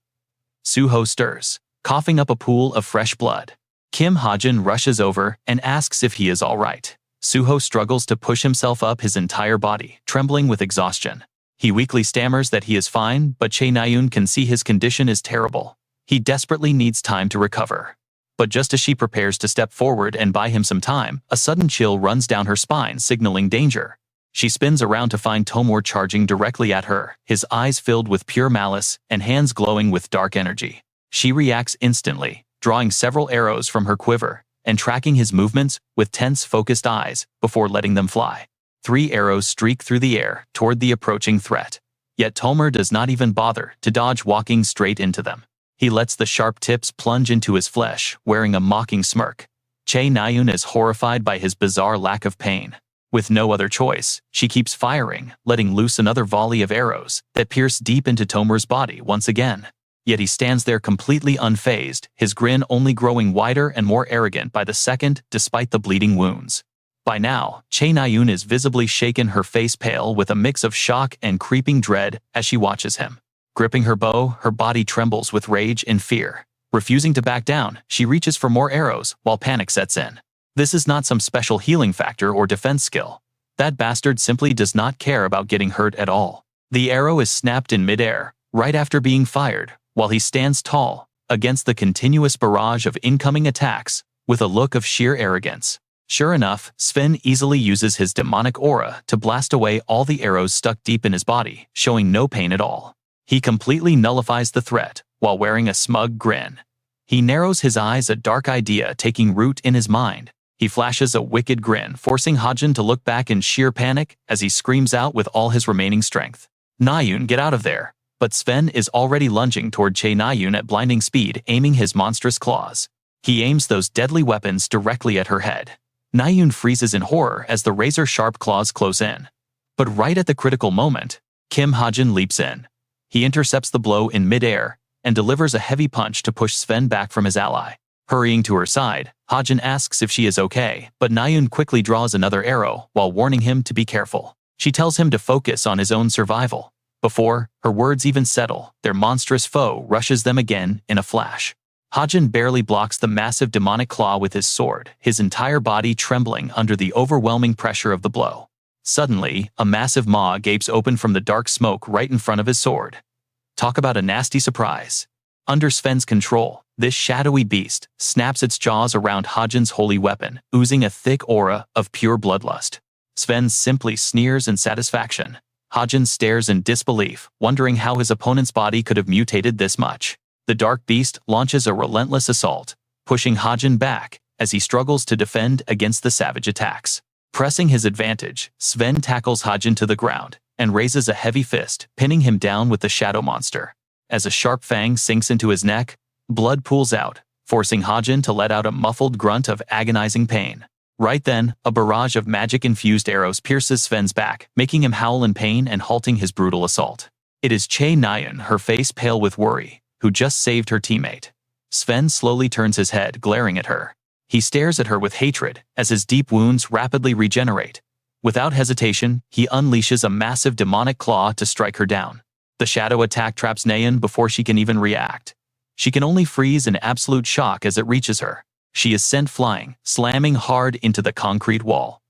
Suho stirs, coughing up a pool of fresh blood. Kim Hajin rushes over and asks if he is all right. Suho struggles to push himself up, his entire body trembling with exhaustion. He weakly stammers that he is fine, but Chae Nayeon can see his condition is terrible. He desperately needs time to recover. But just as she prepares to step forward and buy him some time, a sudden chill runs down her spine, signaling danger. She spins around to find Tomer charging directly at her, his eyes filled with pure malice and hands glowing with dark energy. She reacts instantly, drawing several arrows from her quiver and tracking his movements with tense, focused eyes before letting them fly. 3 arrows streak through the air toward the approaching threat. Yet Tomer does not even bother to dodge, walking straight into them. He lets the sharp tips plunge into his flesh, wearing a mocking smirk. Chae Nayeon is horrified by his bizarre lack of pain. With no other choice, she keeps firing, letting loose another volley of arrows that pierce deep into Tomer's body once again. Yet he stands there completely unfazed, his grin only growing wider and more arrogant by the second, despite the bleeding wounds. By now, Chae Nayeon is visibly shaken, her face pale with a mix of shock and creeping dread as she watches him. Gripping her bow, her body trembles with rage and fear. Refusing to back down, she reaches for more arrows while panic sets in. This is not some special healing factor or defense skill. That bastard simply does not care about getting hurt at all. The arrow is snapped in midair, right after being fired, while he stands tall, against the continuous barrage of incoming attacks, with a look of sheer arrogance. Sure enough, Sven easily uses his demonic aura to blast away all the arrows stuck deep in his body, showing no pain at all. He completely nullifies the threat while wearing a smug grin. He narrows his eyes, a dark idea taking root in his mind. He flashes a wicked grin, forcing Hajin to look back in sheer panic as he screams out with all his remaining strength. "Nayun, get out of there!" But Sven is already lunging toward Che Nayun at blinding speed, aiming his monstrous claws. He aims those deadly weapons directly at her head. Nayun freezes in horror as the razor-sharp claws close in. But right at the critical moment, Kim Hajin leaps in. He intercepts the blow in midair and delivers a heavy punch to push Sven back from his ally. Hurrying to her side, Hajin asks if she is okay, but Nayun quickly draws another arrow while warning him to be careful. She tells him to focus on his own survival. Before her words even settle, their monstrous foe rushes them again in a flash. Hajin barely blocks the massive demonic claw with his sword, his entire body trembling under the overwhelming pressure of the blow. Suddenly, a massive maw gapes open from the dark smoke right in front of his sword. Talk about a nasty surprise. Under Sven's control, this shadowy beast snaps its jaws around Hajin's holy weapon, oozing a thick aura of pure bloodlust. Sven simply sneers in satisfaction. Hajin stares in disbelief, wondering how his opponent's body could have mutated this much. The dark beast launches a relentless assault, pushing Hajin back as he struggles to defend against the savage attacks. Pressing his advantage, Sven tackles Hajin to the ground and raises a heavy fist, pinning him down with the shadow monster. As a sharp fang sinks into his neck, blood pools out, forcing Hajin to let out a muffled grunt of agonizing pain. Right then, a barrage of magic-infused arrows pierces Sven's back, making him howl in pain and halting his brutal assault. It is Che Nayun, her face pale with worry, who just saved her teammate. Sven slowly turns his head, glaring at her. He stares at her with hatred as his deep wounds rapidly regenerate. Without hesitation, he unleashes a massive demonic claw to strike her down. The shadow attack traps Nayun before she can even react. She can only freeze in absolute shock as it reaches her. She is sent flying, slamming hard into the concrete wall.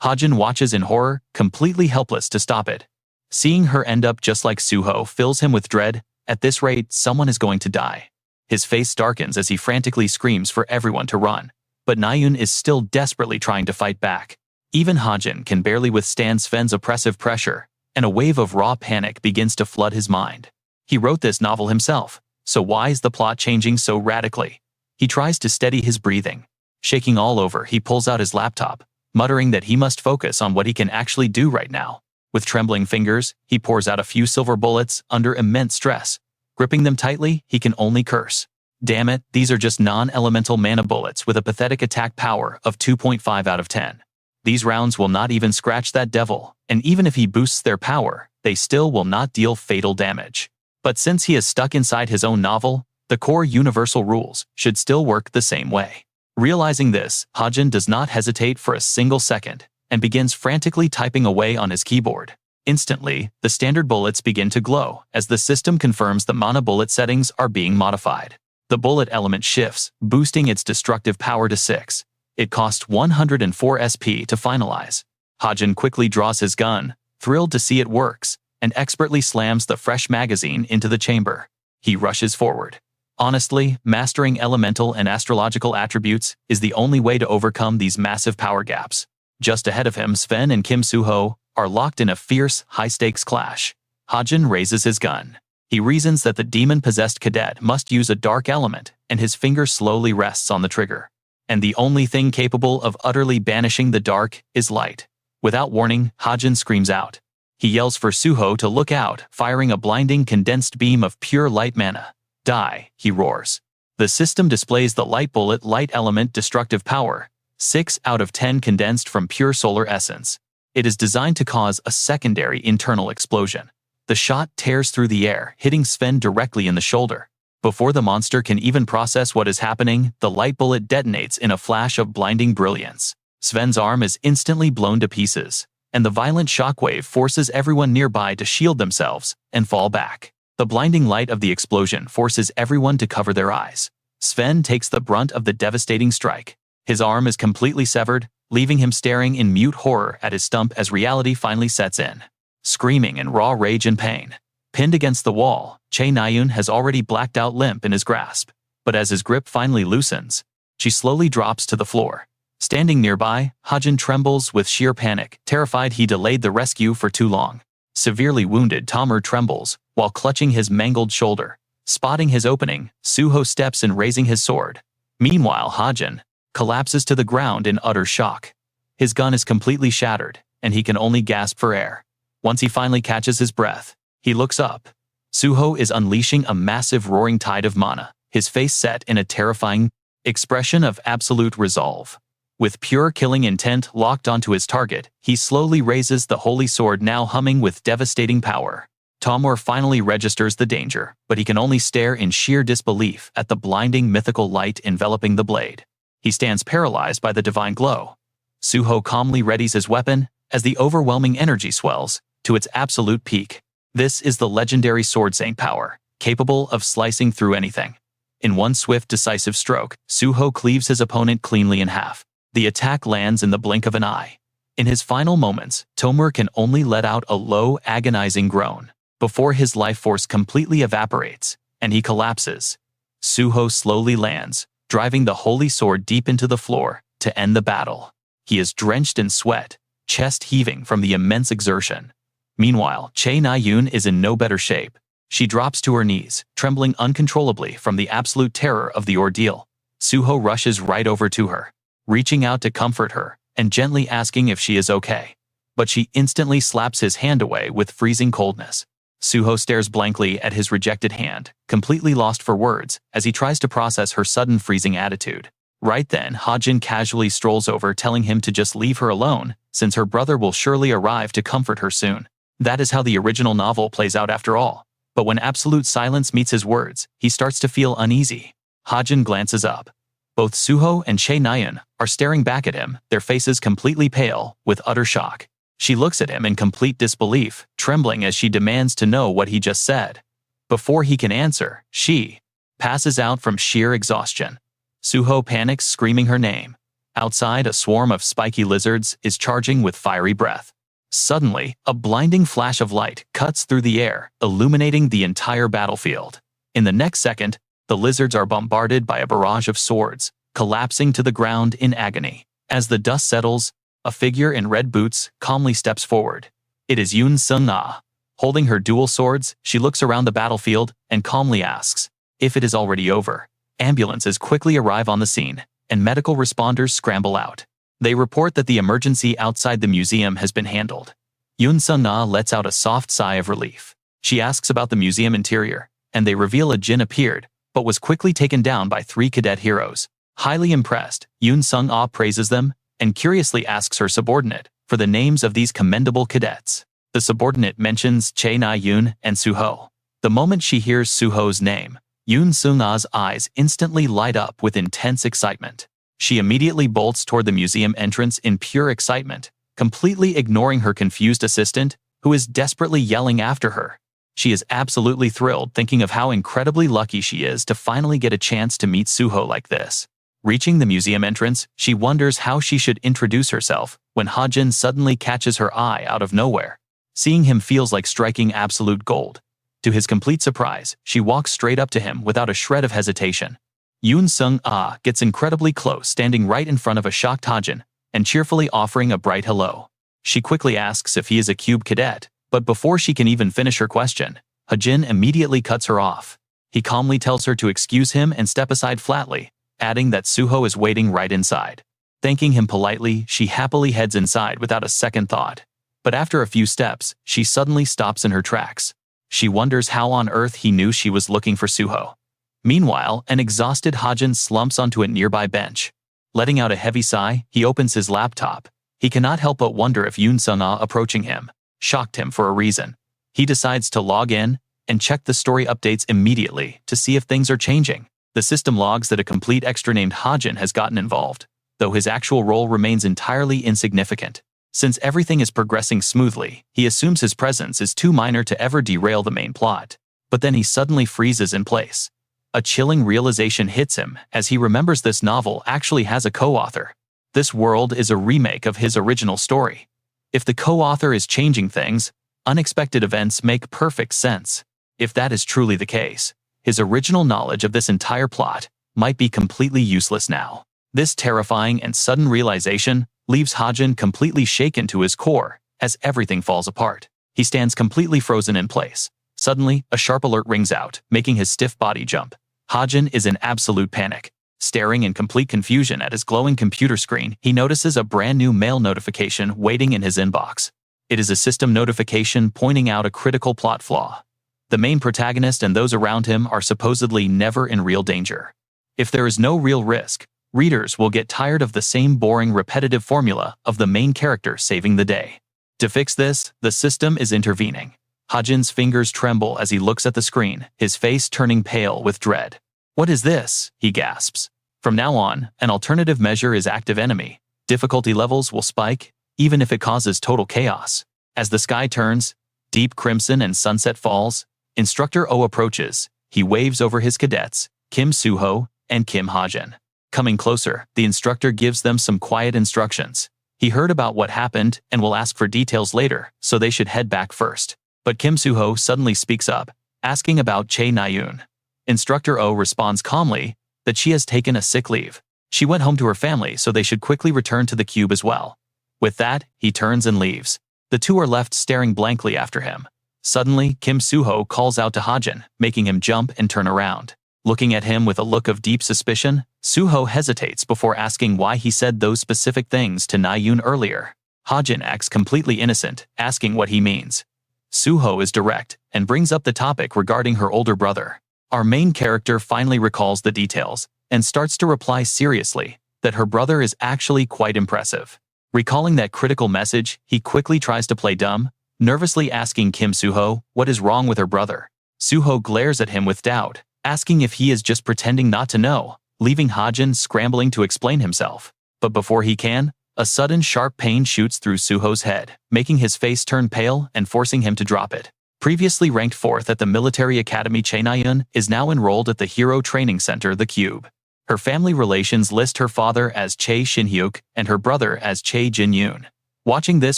Hajin watches in horror, completely helpless to stop it. Seeing her end up just like Suho fills him with dread. At this rate, someone is going to die. His face darkens as he frantically screams for everyone to run. But Nayun is still desperately trying to fight back. Even Hajin can barely withstand Sven's oppressive pressure, and a wave of raw panic begins to flood his mind. He wrote this novel himself, so why is the plot changing so radically? He tries to steady his breathing. Shaking all over, he pulls out his laptop, muttering that he must focus on what he can actually do right now. With trembling fingers, he pours out a few silver bullets under immense stress. Gripping them tightly, he can only curse. Damn it, these are just non-elemental mana bullets with a pathetic attack power of 2.5 out of 10. These rounds will not even scratch that devil, and even if he boosts their power, they still will not deal fatal damage. But since he is stuck inside his own novel, the core universal rules should still work the same way. Realizing this, Hajin does not hesitate for a single second, and begins frantically typing away on his keyboard. Instantly, the standard bullets begin to glow, as the system confirms the mana bullet settings are being modified. The bullet element shifts, boosting its destructive power to 6. It cost 104 SP to finalize. Hajin quickly draws his gun, thrilled to see it works, and expertly slams the fresh magazine into the chamber. He rushes forward. Honestly, mastering elemental and astrological attributes is the only way to overcome these massive power gaps. Just ahead of him, Sven and Kim Suho are locked in a fierce, high-stakes clash. Hajin raises his gun. He reasons that the demon-possessed cadet must use a dark element, and his finger slowly rests on the trigger. And the only thing capable of utterly banishing the dark is light. Without warning, Hajin screams out. He yells for Suho to look out, firing a blinding condensed beam of pure light mana. Die, he roars. The system displays the light bullet light element destructive power, 6 out of 10 condensed from pure solar essence. It is designed to cause a secondary internal explosion. The shot tears through the air, hitting Sven directly in the shoulder. Before the monster can even process what is happening, the light bullet detonates in a flash of blinding brilliance. Sven's arm is instantly blown to pieces, and the violent shockwave forces everyone nearby to shield themselves and fall back. The blinding light of the explosion forces everyone to cover their eyes. Sven takes the brunt of the devastating strike. His arm is completely severed, leaving him staring in mute horror at his stump as reality finally sets in. Screaming in raw rage and pain. Pinned against the wall, Che Nayun has already blacked out limp in his grasp. But as his grip finally loosens, she slowly drops to the floor. Standing nearby, Hajin trembles with sheer panic, terrified he delayed the rescue for too long. Severely wounded Tamer trembles, while clutching his mangled shoulder. Spotting his opening, Suho steps in, raising his sword. Meanwhile, Hajin collapses to the ground in utter shock. His gun is completely shattered, and he can only gasp for air. Once he finally catches his breath, he looks up. Suho is unleashing a massive roaring tide of mana, his face set in a terrifying expression of absolute resolve. With pure killing intent locked onto his target, he slowly raises the holy sword, now humming with devastating power. Tomor finally registers the danger, but he can only stare in sheer disbelief at the blinding mythical light enveloping the blade. He stands paralyzed by the divine glow. Suho calmly readies his weapon as the overwhelming energy swells to its absolute peak. This is the legendary Sword Saint power, capable of slicing through anything. In one swift, decisive stroke, Suho cleaves his opponent cleanly in half. The attack lands in the blink of an eye. In his final moments, Tomor can only let out a low, agonizing groan before his life force completely evaporates, and he collapses. Suho slowly lands, driving the holy sword deep into the floor to end the battle. He is drenched in sweat, chest heaving from the immense exertion. Meanwhile, Chae Na-yoon is in no better shape. She drops to her knees, trembling uncontrollably from the absolute terror of the ordeal. Suho rushes right over to her, reaching out to comfort her and gently asking if she is okay. But she instantly slaps his hand away with freezing coldness. Suho stares blankly at his rejected hand, completely lost for words as he tries to process her sudden freezing attitude. Right then, Hajin casually strolls over, telling him to just leave her alone, since her brother will surely arrive to comfort her soon. That is how the original novel plays out after all. But when absolute silence meets his words, he starts to feel uneasy. Hajin glances up. Both Suho and Chae Na-yoon are staring back at him, their faces completely pale with utter shock. She looks at him in complete disbelief, trembling as she demands to know what he just said. Before he can answer, she passes out from sheer exhaustion. Suho panics, screaming her name. Outside, a swarm of spiky lizards is charging with fiery breath. Suddenly, a blinding flash of light cuts through the air, illuminating the entire battlefield. In the next second, the lizards are bombarded by a barrage of swords, collapsing to the ground in agony. As the dust settles, a figure in red boots calmly steps forward. It is Yoon Sung-ah. Holding her dual swords, she looks around the battlefield and calmly asks if it is already over. Ambulances quickly arrive on the scene, and medical responders scramble out. They report that the emergency outside the museum has been handled. Yoon Sung-ah lets out a soft sigh of relief. She asks about the museum interior, and they reveal a djinn appeared, but was quickly taken down by 3 cadet heroes. Highly impressed, Yoon Sung-ah praises them and curiously asks her subordinate for the names of these commendable cadets. The subordinate mentions Chae Na-yoon and Suho. The moment she hears Suho's name, Yoon Sung-ah's eyes instantly light up with intense excitement. She immediately bolts toward the museum entrance in pure excitement, completely ignoring her confused assistant, who is desperately yelling after her. She is absolutely thrilled, thinking of how incredibly lucky she is to finally get a chance to meet Suho like this. Reaching the museum entrance, she wonders how she should introduce herself when Hajin suddenly catches her eye out of nowhere. Seeing him feels like striking absolute gold. To his complete surprise, she walks straight up to him without a shred of hesitation. Yoon Sung-ah gets incredibly close, standing right in front of a shocked Hajin and cheerfully offering a bright hello. She quickly asks if he is a cube cadet, but before she can even finish her question, Hajin immediately cuts her off. He calmly tells her to excuse him and step aside flatly, adding that Suho is waiting right inside. Thanking him politely, she happily heads inside without a second thought. But after a few steps, she suddenly stops in her tracks. She wonders how on earth he knew she was looking for Suho. Meanwhile, an exhausted Hajin slumps onto a nearby bench. Letting out a heavy sigh, he opens his laptop. He cannot help but wonder if Yoon Sung-ah approaching him shocked him for a reason. He decides to log in and check the story updates immediately to see if things are changing. The system logs that a complete extra named Hajin has gotten involved, though his actual role remains entirely insignificant. Since everything is progressing smoothly, he assumes his presence is too minor to ever derail the main plot. But then he suddenly freezes in place. A chilling realization hits him as he remembers this novel actually has a co-author. This world is a remake of his original story. If the co-author is changing things, unexpected events make perfect sense. If that is truly the case, his original knowledge of this entire plot might be completely useless now. This terrifying and sudden realization leaves Hajin completely shaken to his core as everything falls apart. He stands completely frozen in place, Suddenly, a sharp alert rings out, making his stiff body jump. Hajin is in absolute panic. Staring in complete confusion at his glowing computer screen, he notices a brand new mail notification waiting in his inbox. It is a system notification pointing out a critical plot flaw. The main protagonist and those around him are supposedly never in real danger. If there is no real risk, readers will get tired of the same boring repetitive formula of the main character saving the day. To fix this, the system is intervening. Hajin's fingers tremble as he looks at the screen, his face turning pale with dread. "What is this?" he gasps. From now on, an alternative measure is active enemy. Difficulty levels will spike, even if it causes total chaos. As the sky turns, deep crimson and sunset falls, Instructor O approaches. He waves over his cadets, Kim Suho and Kim Hajin. Coming closer, the instructor gives them some quiet instructions. He heard about what happened and will ask for details later, so they should head back first. But Kim Suho suddenly speaks up, asking about Chae Na-yoon. Instructor O responds calmly that she has taken a sick leave. She went home to her family, so they should quickly return to the cube as well. With that, he turns and leaves. The two are left staring blankly after him. Suddenly, Kim Suho calls out to Hajin, making him jump and turn around. Looking at him with a look of deep suspicion, Suho hesitates before asking why he said those specific things to Na-yoon earlier. Hajin acts completely innocent, asking what he means. Suho is direct and brings up the topic regarding her older brother. Our main character finally recalls the details and starts to reply seriously that her brother is actually quite impressive. Recalling that critical message, he quickly tries to play dumb, nervously asking Kim Suho what is wrong with her brother. Suho glares at him with doubt, asking if he is just pretending not to know, leaving Hajin scrambling to explain himself. But before he can, a sudden sharp pain shoots through Suho's head, making his face turn pale and forcing him to drop it. Previously ranked 4th at the military academy, Chae Na-yoon is now enrolled at the Hero Training Center, the Cube. Her family relations list her father as Chae Shin-hyuk and her brother as Chae Jin-yoon. Watching this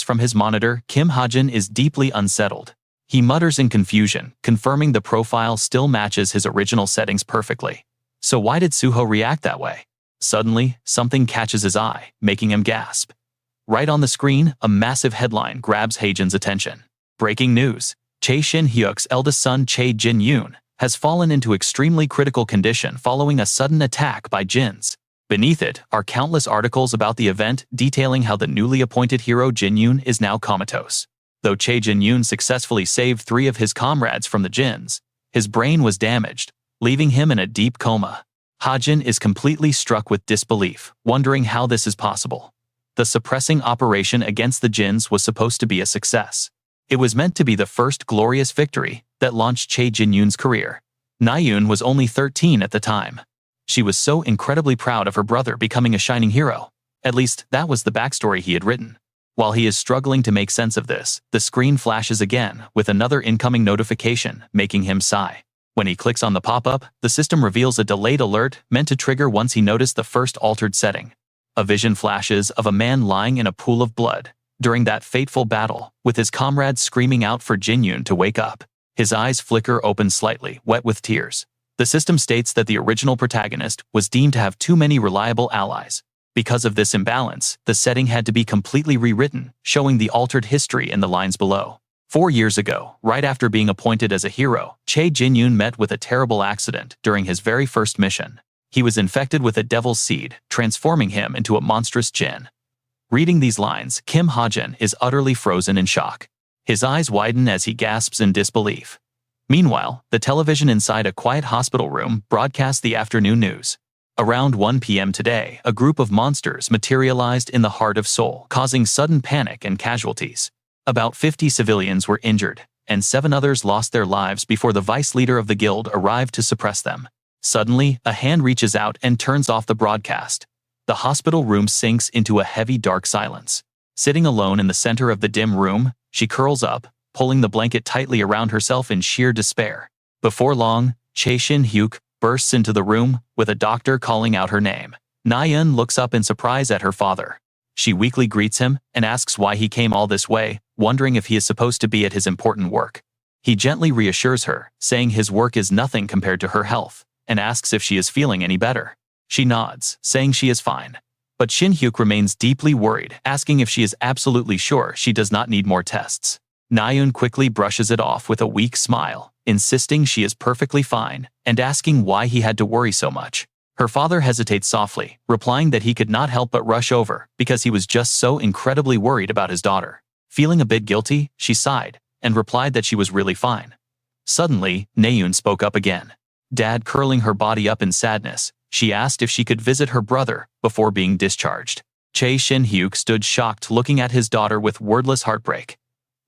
from his monitor, Kim Hajin is deeply unsettled. He mutters in confusion, confirming the profile still matches his original settings perfectly. So why did Suho react that way? Suddenly, something catches his eye, making him gasp. Right on the screen, a massive headline grabs Hajin's attention. Breaking news: Chae Shin-hyuk's eldest son Chae Jin-yoon has fallen into extremely critical condition following a sudden attack by Jins. Beneath it are countless articles about the event detailing how the newly appointed hero Jin-yoon is now comatose. Though Chae Jin-yoon successfully saved 3 of his comrades from the Jins, his brain was damaged, leaving him in a deep coma. Hajin is completely struck with disbelief, wondering how this is possible. The suppressing operation against the Jins was supposed to be a success. It was meant to be the first glorious victory that launched Chae Jin-yoon's career. Na-yoon was only 13 at the time. She was so incredibly proud of her brother becoming a shining hero. At least, that was the backstory he had written. While he is struggling to make sense of this, the screen flashes again with another incoming notification, making him sigh. When he clicks on the pop-up, the system reveals a delayed alert meant to trigger once he noticed the first altered setting. A vision flashes of a man lying in a pool of blood during that fateful battle, with his comrades screaming out for Jin-yoon to wake up. His eyes flicker open slightly, wet with tears. The system states that the original protagonist was deemed to have too many reliable allies. Because of this imbalance, the setting had to be completely rewritten, showing the altered history in the lines below. 4 years ago, right after being appointed as a hero, Chae Jin-yoon met with a terrible accident during his very first mission. He was infected with a devil's seed, transforming him into a monstrous Jin. Reading these lines, Kim Hajin is utterly frozen in shock. His eyes widen as he gasps in disbelief. Meanwhile, the television inside a quiet hospital room broadcasts the afternoon news. Around 1 p.m. today, a group of monsters materialized in the heart of Seoul, causing sudden panic and casualties. About 50 civilians were injured, and 7 others lost their lives before the vice leader of the guild arrived to suppress them. Suddenly, a hand reaches out and turns off the broadcast. The hospital room sinks into a heavy dark silence. Sitting alone in the center of the dim room, she curls up, pulling the blanket tightly around herself in sheer despair. Before long, Chae Shin-hyuk bursts into the room, with a doctor calling out her name. Na-yoon looks up in surprise at her father. She weakly greets him and asks why he came all this way, wondering if he is supposed to be at his important work. He gently reassures her, saying his work is nothing compared to her health, and asks if she is feeling any better. She nods, saying she is fine. But Shin-hyuk remains deeply worried, asking if she is absolutely sure she does not need more tests. Na-yoon quickly brushes it off with a weak smile, insisting she is perfectly fine and asking why he had to worry so much. Her father hesitates softly, replying that he could not help but rush over because he was just so incredibly worried about his daughter. Feeling a bit guilty, she sighed and replied that she was really fine. Suddenly, Naeun spoke up again. Dad curling her body up in sadness, she asked if she could visit her brother before being discharged. Chae Shin-hyuk stood shocked looking at his daughter with wordless heartbreak.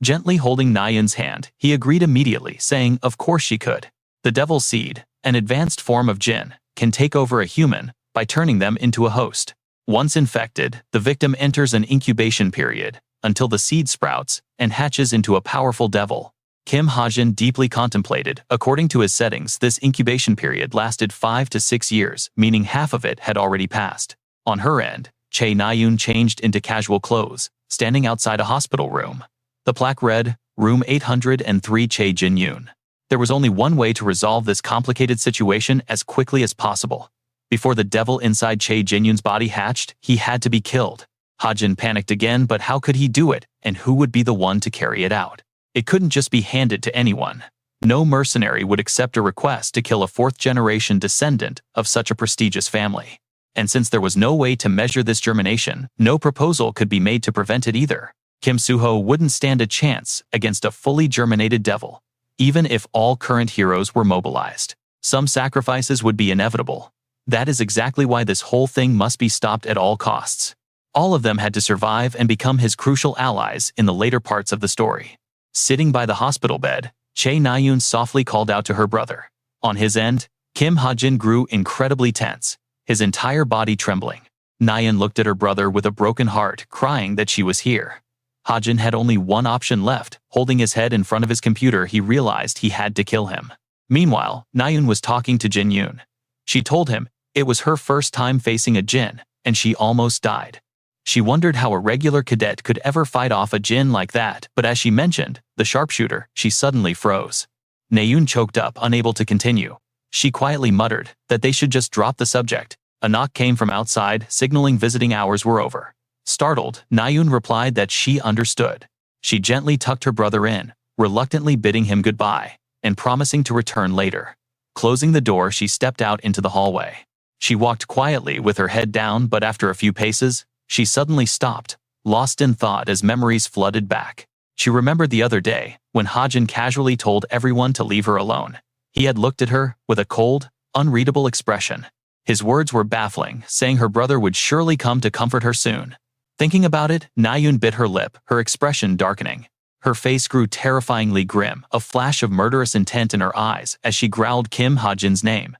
Gently holding Naeun's hand, he agreed immediately, saying of course she could. The devil's seed, an advanced form of jinn, can take over a human by turning them into a host. Once infected, the victim enters an incubation period until the seed sprouts and hatches into a powerful devil. Kim Hajin deeply contemplated. According to his settings, this incubation period lasted 5 to 6 years, meaning half of it had already passed. On her end, Chae Naeun changed into casual clothes, standing outside a hospital room. The plaque read, Room 803 Chae Jin-yoon. There was only one way to resolve this complicated situation as quickly as possible. Before the devil inside Chae Jin-yoon's body hatched, he had to be killed. Hajin panicked again, but how could he do it, and who would be the one to carry it out? It couldn't just be handed to anyone. No mercenary would accept a request to kill a fourth-generation descendant of such a prestigious family. And since there was no way to measure this germination, no proposal could be made to prevent it either. Kim Soo-ho wouldn't stand a chance against a fully germinated devil, even if all current heroes were mobilized. Some sacrifices would be inevitable. That is exactly why this whole thing must be stopped at all costs. All of them had to survive and become his crucial allies in the later parts of the story. Sitting by the hospital bed, Chae Naeun softly called out to her brother. On his end, Kim Hajin grew incredibly tense, his entire body trembling. Naeun looked at her brother with a broken heart, crying that she was here. Hajin had only one option left. Holding his head in front of his computer, he realized he had to kill him. Meanwhile, Naeun was talking to Jin-yoon. She told him it was her first time facing a jinn, and she almost died. She wondered how a regular cadet could ever fight off a jinn like that, but as she mentioned the sharpshooter, she suddenly froze. Naeun choked up, unable to continue. She quietly muttered that they should just drop the subject. A knock came from outside, signaling visiting hours were over. Startled, Naeun replied that she understood. She gently tucked her brother in, reluctantly bidding him goodbye, and promising to return later. Closing the door, she stepped out into the hallway. She walked quietly with her head down, but after a few paces, she suddenly stopped, lost in thought as memories flooded back. She remembered the other day, when Hajin casually told everyone to leave her alone. He had looked at her with a cold, unreadable expression. His words were baffling, saying her brother would surely come to comfort her soon. Thinking about it, Naeun bit her lip, her expression darkening. Her face grew terrifyingly grim, a flash of murderous intent in her eyes as she growled Kim Hajin's name.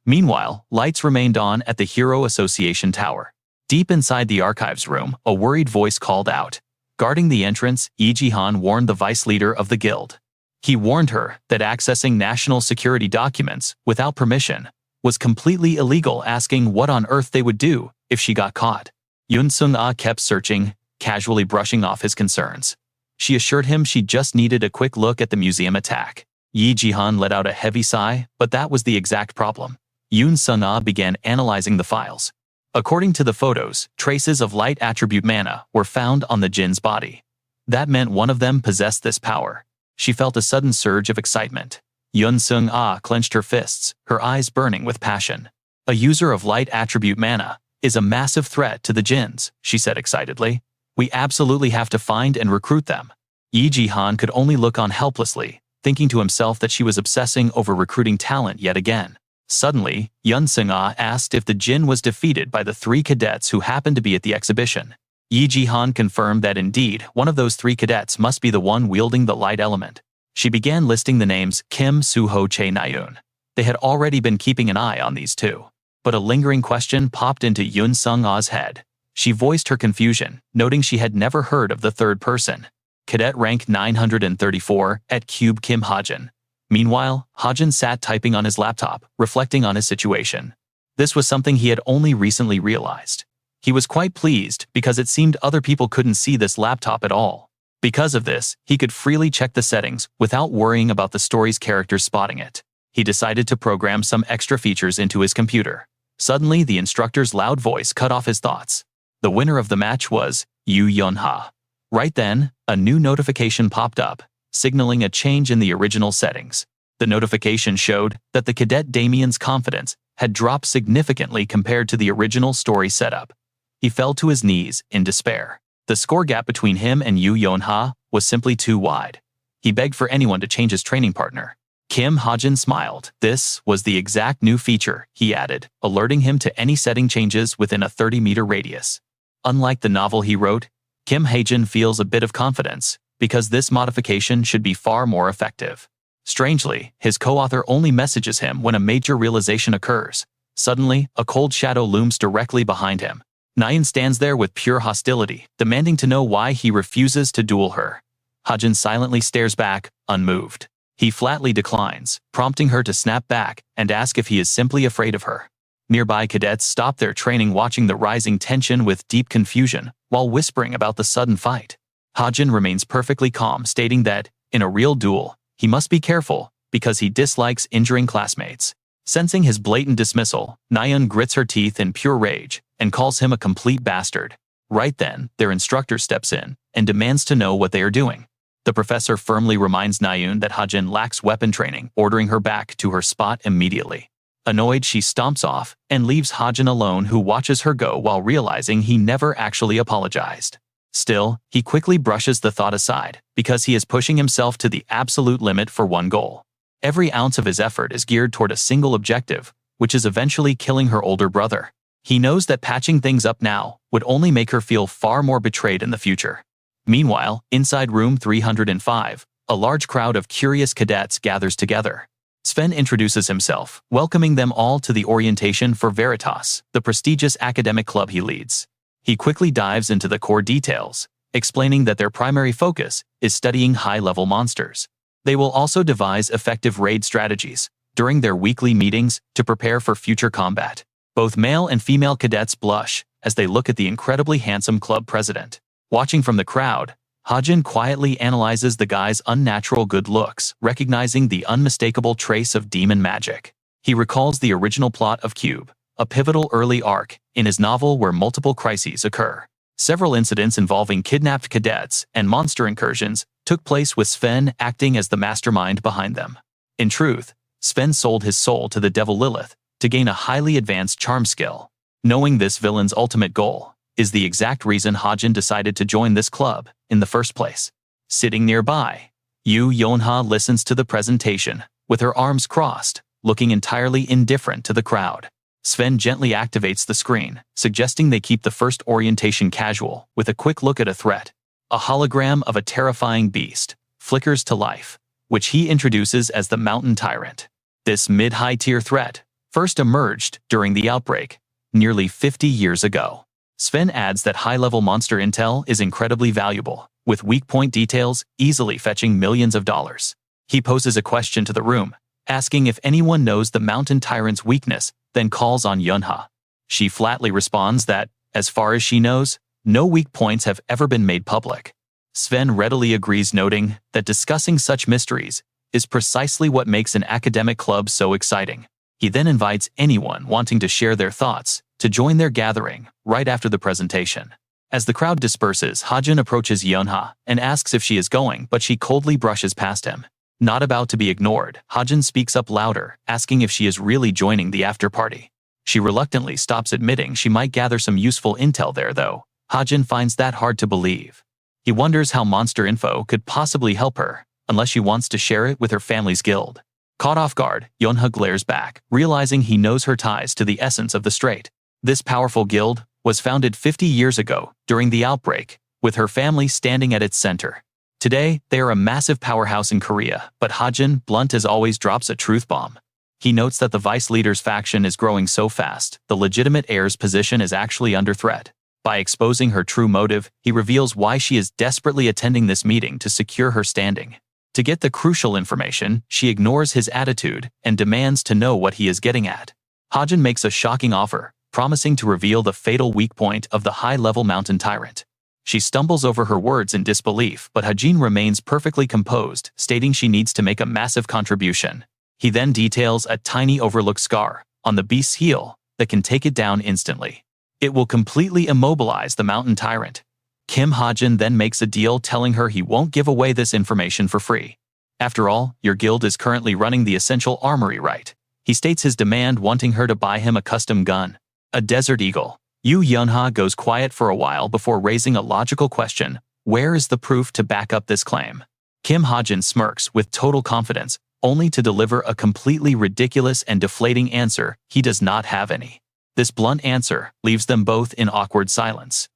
Meanwhile, lights remained on at the Hero Association Tower. Deep inside the archives room, a worried voice called out. Guarding the entrance, Lee Ji-han warned the vice leader of the guild. He warned her that accessing national security documents without permission was completely illegal, asking what on earth they would do if she got caught. Yoon Sung-ah kept searching, casually brushing off his concerns. She assured him she just needed a quick look at the museum attack. Lee Ji-han let out a heavy sigh, but that was the exact problem. Yoon Sung-ah began analyzing the files. According to the photos, traces of light attribute mana were found on the jinn's body. That meant one of them possessed this power. She felt a sudden surge of excitement. Yoon Sung-ah clenched her fists, her eyes burning with passion. A user of light attribute mana is a massive threat to the jinns, she said excitedly. We absolutely have to find and recruit them. Lee Ji-han could only look on helplessly, thinking to himself that she was obsessing over recruiting talent yet again. Suddenly, Yoon Sung-ah asked if the jinn was defeated by the 3 cadets who happened to be at the exhibition. Lee Ji-han confirmed that indeed, one of those 3 cadets must be the one wielding the light element. She began listing the names Kim Soo-ho, Chae Naeun. They had already been keeping an eye on these 2. But a lingering question popped into Yoon Sung-ah's head. She voiced her confusion, noting she had never heard of the 3rd person. Cadet rank 934 at Cube Kim Hajin. Meanwhile, Hajin sat typing on his laptop, reflecting on his situation. This was something he had only recently realized. He was quite pleased because it seemed other people couldn't see this laptop at all. Because of this, he could freely check the settings without worrying about the story's characters spotting it. He decided to program some extra features into his computer. Suddenly, the instructor's loud voice cut off his thoughts. The winner of the match was Yoo Yeon-ha. Right then, a new notification popped up, signaling a change in the original settings. The notification showed that the cadet Damien's confidence had dropped significantly compared to the original story setup. He fell to his knees in despair. The score gap between him and Yu Yonha was simply too wide. He begged for anyone to change his training partner. Kim Hajin smiled. This was the exact new feature, he added, alerting him to any setting changes within a 30-meter radius. Unlike the novel he wrote, Kim Hajin feels a bit of confidence, because this modification should be far more effective. Strangely, his co-author only messages him when a major realization occurs. Suddenly, a cold shadow looms directly behind him. Naeun stands there with pure hostility, demanding to know why he refuses to duel her. Hajin silently stares back, unmoved. He flatly declines, prompting her to snap back and ask if he is simply afraid of her. Nearby cadets stop their training, watching the rising tension with deep confusion, while whispering about the sudden fight. Hajin remains perfectly calm, stating that, in a real duel, he must be careful, because he dislikes injuring classmates. Sensing his blatant dismissal, Naeun grits her teeth in pure rage and calls him a complete bastard. Right then, their instructor steps in and demands to know what they are doing. The professor firmly reminds Naeun that Hajin lacks weapon training, ordering her back to her spot immediately. Annoyed, she stomps off and leaves Hajin alone, who watches her go while realizing he never actually apologized. Still, he quickly brushes the thought aside, because he is pushing himself to the absolute limit for one goal. Every ounce of his effort is geared toward a single objective, which is eventually killing her older brother. He knows that patching things up now would only make her feel far more betrayed in the future. Meanwhile, inside room 305, a large crowd of curious cadets gathers together. Sven introduces himself, welcoming them all to the orientation for Veritas, the prestigious academic club he leads. He quickly dives into the core details, explaining that their primary focus is studying high-level monsters. They will also devise effective raid strategies during their weekly meetings to prepare for future combat. Both male and female cadets blush as they look at the incredibly handsome club president. Watching from the crowd, Hajin quietly analyzes the guy's unnatural good looks, recognizing the unmistakable trace of demon magic. He recalls the original plot of Cube, a pivotal early arc in his novel where multiple crises occur. Several incidents involving kidnapped cadets and monster incursions took place, with Sven acting as the mastermind behind them. In truth, Sven sold his soul to the devil Lilith to gain a highly advanced charm skill. Knowing this villain's ultimate goal is the exact reason Hajin decided to join this club in the first place. Sitting nearby, Yu Yonha listens to the presentation, with her arms crossed, looking entirely indifferent to the crowd. Sven gently activates the screen, suggesting they keep the first orientation casual, with a quick look at a threat. A hologram of a terrifying beast flickers to life, which he introduces as the Mountain Tyrant. This mid-high tier threat first emerged during the outbreak, nearly 50 years ago. Sven adds that high-level monster intel is incredibly valuable, with weak point details easily fetching millions of dollars. He poses a question to the room, asking if anyone knows the Mountain Tyrant's weakness, then calls on Yunha. She flatly responds that, as far as she knows, no weak points have ever been made public. Sven readily agrees, noting that discussing such mysteries is precisely what makes an academic club so exciting. He then invites anyone wanting to share their thoughts to join their gathering right after the presentation. As the crowd disperses, Hajin approaches Yunha and asks if she is going, but she coldly brushes past him. Not about to be ignored, Hajin speaks up louder, asking if she is really joining the after-party. She reluctantly stops, admitting she might gather some useful intel there, though Hajin finds that hard to believe. He wonders how monster info could possibly help her, unless she wants to share it with her family's guild. Caught off guard, Yunha glares back, realizing he knows her ties to the essence of the Strait. This powerful guild was founded 50 years ago during the outbreak, with her family standing at its center. Today, they are a massive powerhouse in Korea, but Hajin, blunt as always, drops a truth bomb. He notes that the vice leader's faction is growing so fast, the legitimate heir's position is actually under threat. By exposing her true motive, he reveals why she is desperately attending this meeting to secure her standing. To get the crucial information, she ignores his attitude and demands to know what he is getting at. Hajin makes a shocking offer, promising to reveal the fatal weak point of the high-level Mountain Tyrant. She stumbles over her words in disbelief, but Hajin remains perfectly composed, stating she needs to make a massive contribution. He then details a tiny overlooked scar on the beast's heel that can take it down instantly. It will completely immobilize the Mountain Tyrant. Kim Hajin then makes a deal, telling her he won't give away this information for free. After all, your guild is currently running the essential armory, right? He states his demand, wanting her to buy him a custom gun. A Desert Eagle. Yu Yunha goes quiet for a while before raising a logical question. Where is the proof to back up this claim? Kim Hajin smirks with total confidence, only to deliver a completely ridiculous and deflating answer. He does not have any. This blunt answer leaves them both in awkward silence.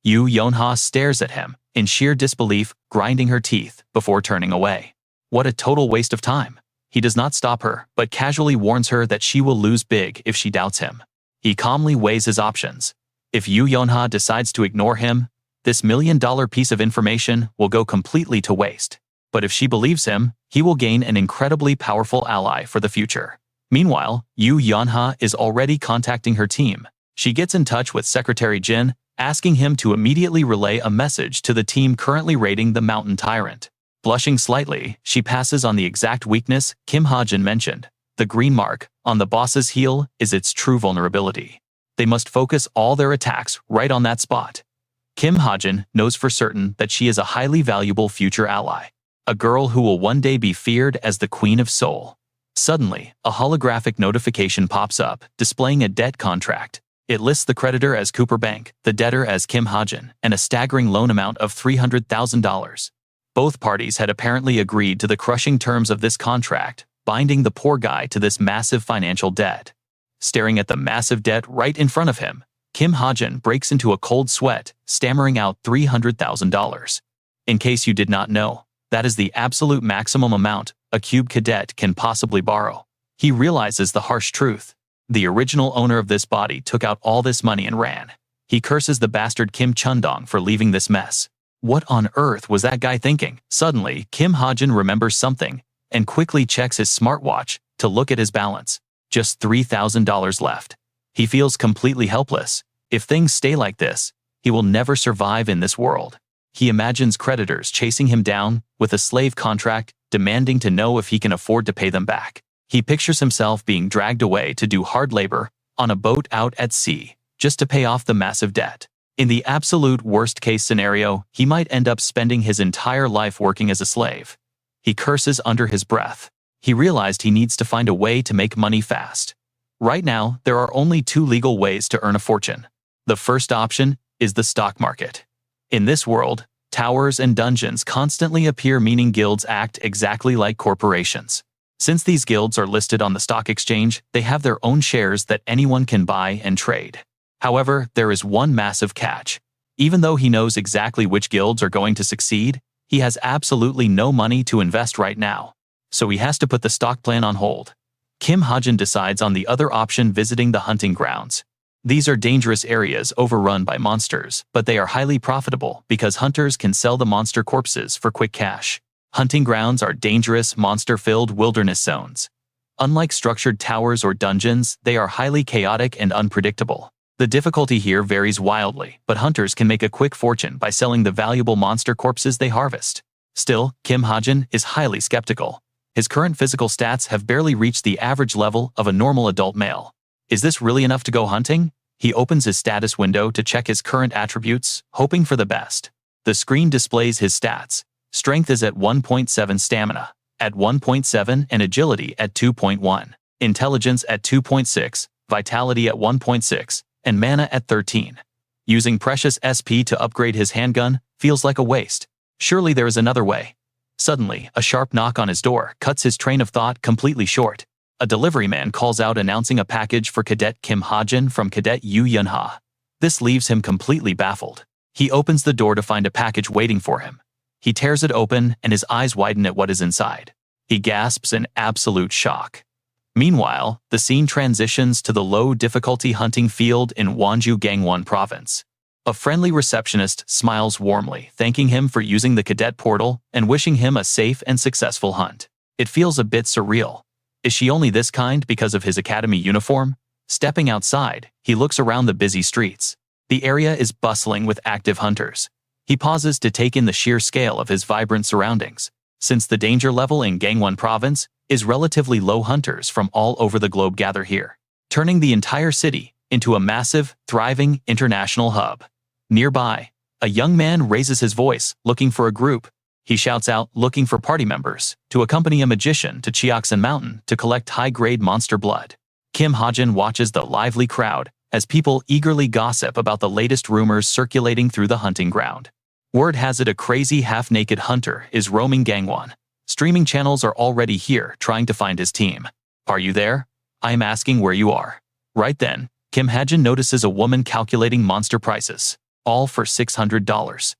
Yu Yunha stares at him, in sheer disbelief, grinding her teeth before turning away. What a total waste of time. He does not stop her, but casually warns her that she will lose big if she doubts him. He calmly weighs his options. If Yu Yunha decides to ignore him, this $1 million piece of information will go completely to waste. But if she believes him, he will gain an incredibly powerful ally for the future. Meanwhile, Yu Yunha is already contacting her team. She gets in touch with Secretary Jin, asking him to immediately relay a message to the team currently raiding the Mountain Tyrant. Blushing slightly, she passes on the exact weakness Kim Hajin mentioned. The green mark on the boss's heel is its true vulnerability. They must focus all their attacks right on that spot. Kim Hajin knows for certain that she is a highly valuable future ally, a girl who will one day be feared as the Queen of Seoul. Suddenly, a holographic notification pops up, displaying a debt contract. It lists the creditor as Cooper Bank, the debtor as Kim Hajin, and a staggering loan amount of $300,000. Both parties had apparently agreed to the crushing terms of this contract, binding the poor guy to this massive financial debt. Staring at the massive debt right in front of him, Kim Hajin breaks into a cold sweat, stammering out $300,000. In case you did not know, that is the absolute maximum amount a cube cadet can possibly borrow. He realizes the harsh truth. The original owner of this body took out all this money and ran. He curses the bastard Kim Chundong for leaving this mess. What on earth was that guy thinking? Suddenly, Kim Hajin remembers something and quickly checks his smartwatch to look at his balance. Just $3,000 left. He feels completely helpless. If things stay like this, he will never survive in this world. He imagines creditors chasing him down with a slave contract, demanding to know if he can afford to pay them back. He pictures himself being dragged away to do hard labor on a boat out at sea, just to pay off the massive debt. In the absolute worst-case scenario, he might end up spending his entire life working as a slave. He curses under his breath. He realized he needs to find a way to make money fast. Right now, there are only two legal ways to earn a fortune. The first option is the stock market. In this world, towers and dungeons constantly appear, meaning guilds act exactly like corporations. Since these guilds are listed on the stock exchange, they have their own shares that anyone can buy and trade. However, there is one massive catch. Even though he knows exactly which guilds are going to succeed, he has absolutely no money to invest right now. So he has to put the stock plan on hold. Kim Hajin decides on the other option, visiting the hunting grounds. These are dangerous areas overrun by monsters, but they are highly profitable because hunters can sell the monster corpses for quick cash. Hunting grounds are dangerous, monster-filled wilderness zones. Unlike structured towers or dungeons, they are highly chaotic and unpredictable. The difficulty here varies wildly, but hunters can make a quick fortune by selling the valuable monster corpses they harvest. Still, Kim Hajin is highly skeptical. His current physical stats have barely reached the average level of a normal adult male. Is this really enough to go hunting? He opens his status window to check his current attributes, hoping for the best. The screen displays his stats. Strength is at 1.7, stamina at 1.7, and agility at 2.1. Intelligence at 2.6, vitality at 1.6, and mana at 13. Using precious SP to upgrade his handgun feels like a waste. Surely there is another way. Suddenly, a sharp knock on his door cuts his train of thought completely short. A delivery man calls out, announcing a package for Cadet Kim Hajin from Cadet Yu Yunha. This leaves him completely baffled. He opens the door to find a package waiting for him. He tears it open and his eyes widen at what is inside. He gasps in absolute shock. Meanwhile, the scene transitions to the low-difficulty hunting field in Wanju Gangwon Province. A friendly receptionist smiles warmly, thanking him for using the cadet portal and wishing him a safe and successful hunt. It feels a bit surreal. Is she only this kind because of his academy uniform? Stepping outside, he looks around the busy streets. The area is bustling with active hunters. He pauses to take in the sheer scale of his vibrant surroundings. Since the danger level in Gangwon Province is relatively low, hunters from all over the globe gather here, turning the entire city into a massive, thriving international hub. Nearby, a young man raises his voice, looking for a group. He shouts out, looking for party members, to accompany a magician to Cheongsam Mountain to collect high-grade monster blood. Kim Hajin watches the lively crowd as people eagerly gossip about the latest rumors circulating through the hunting ground. Word has it a crazy half-naked hunter is roaming Gangwon. Streaming channels are already here trying to find his team. Are you there? I am asking where you are. Right then, Kim Hajin notices a woman calculating monster prices, all for $600.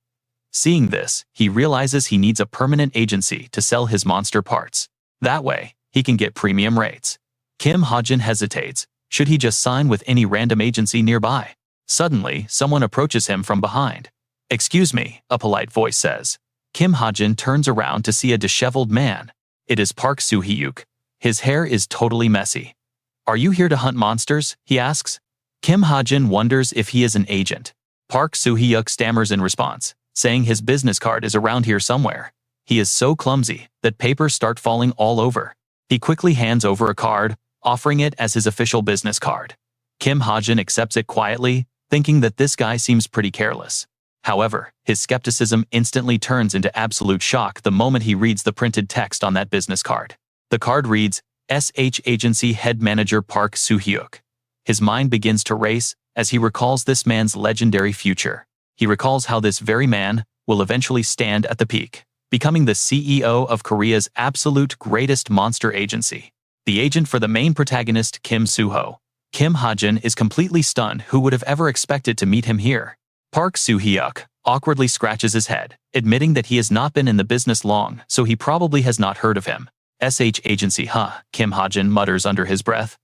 Seeing this, he realizes he needs a permanent agency to sell his monster parts. That way, he can get premium rates. Kim Hajin hesitates. Should he just sign with any random agency nearby? Suddenly, someone approaches him from behind. "Excuse me," a polite voice says. Kim Hajin turns around to see a disheveled man. It is Park Soo-hyuk. His hair is totally messy. "Are you here to hunt monsters?" he asks. Kim Hajin wonders if he is an agent. Park Soo-hyuk stammers in response, saying his business card is around here somewhere. He is so clumsy that papers start falling all over. He quickly hands over a card, offering it as his official business card. Kim Hajin accepts it quietly, thinking that this guy seems pretty careless. However, his skepticism instantly turns into absolute shock the moment he reads the printed text on that business card. The card reads, "SH Agency Head Manager Park Soo-hyuk." His mind begins to race as he recalls this man's legendary future. He recalls how this very man will eventually stand at the peak, becoming the CEO of Korea's absolute greatest monster agency. The agent for the main protagonist, Kim Soo-ho. Kim Hajin is completely stunned. Who would have ever expected to meet him here? Park Soo-hyuk awkwardly scratches his head, admitting that he has not been in the business long, so he probably has not heard of him. "SH Agency, huh?" Kim Hajin mutters under his breath.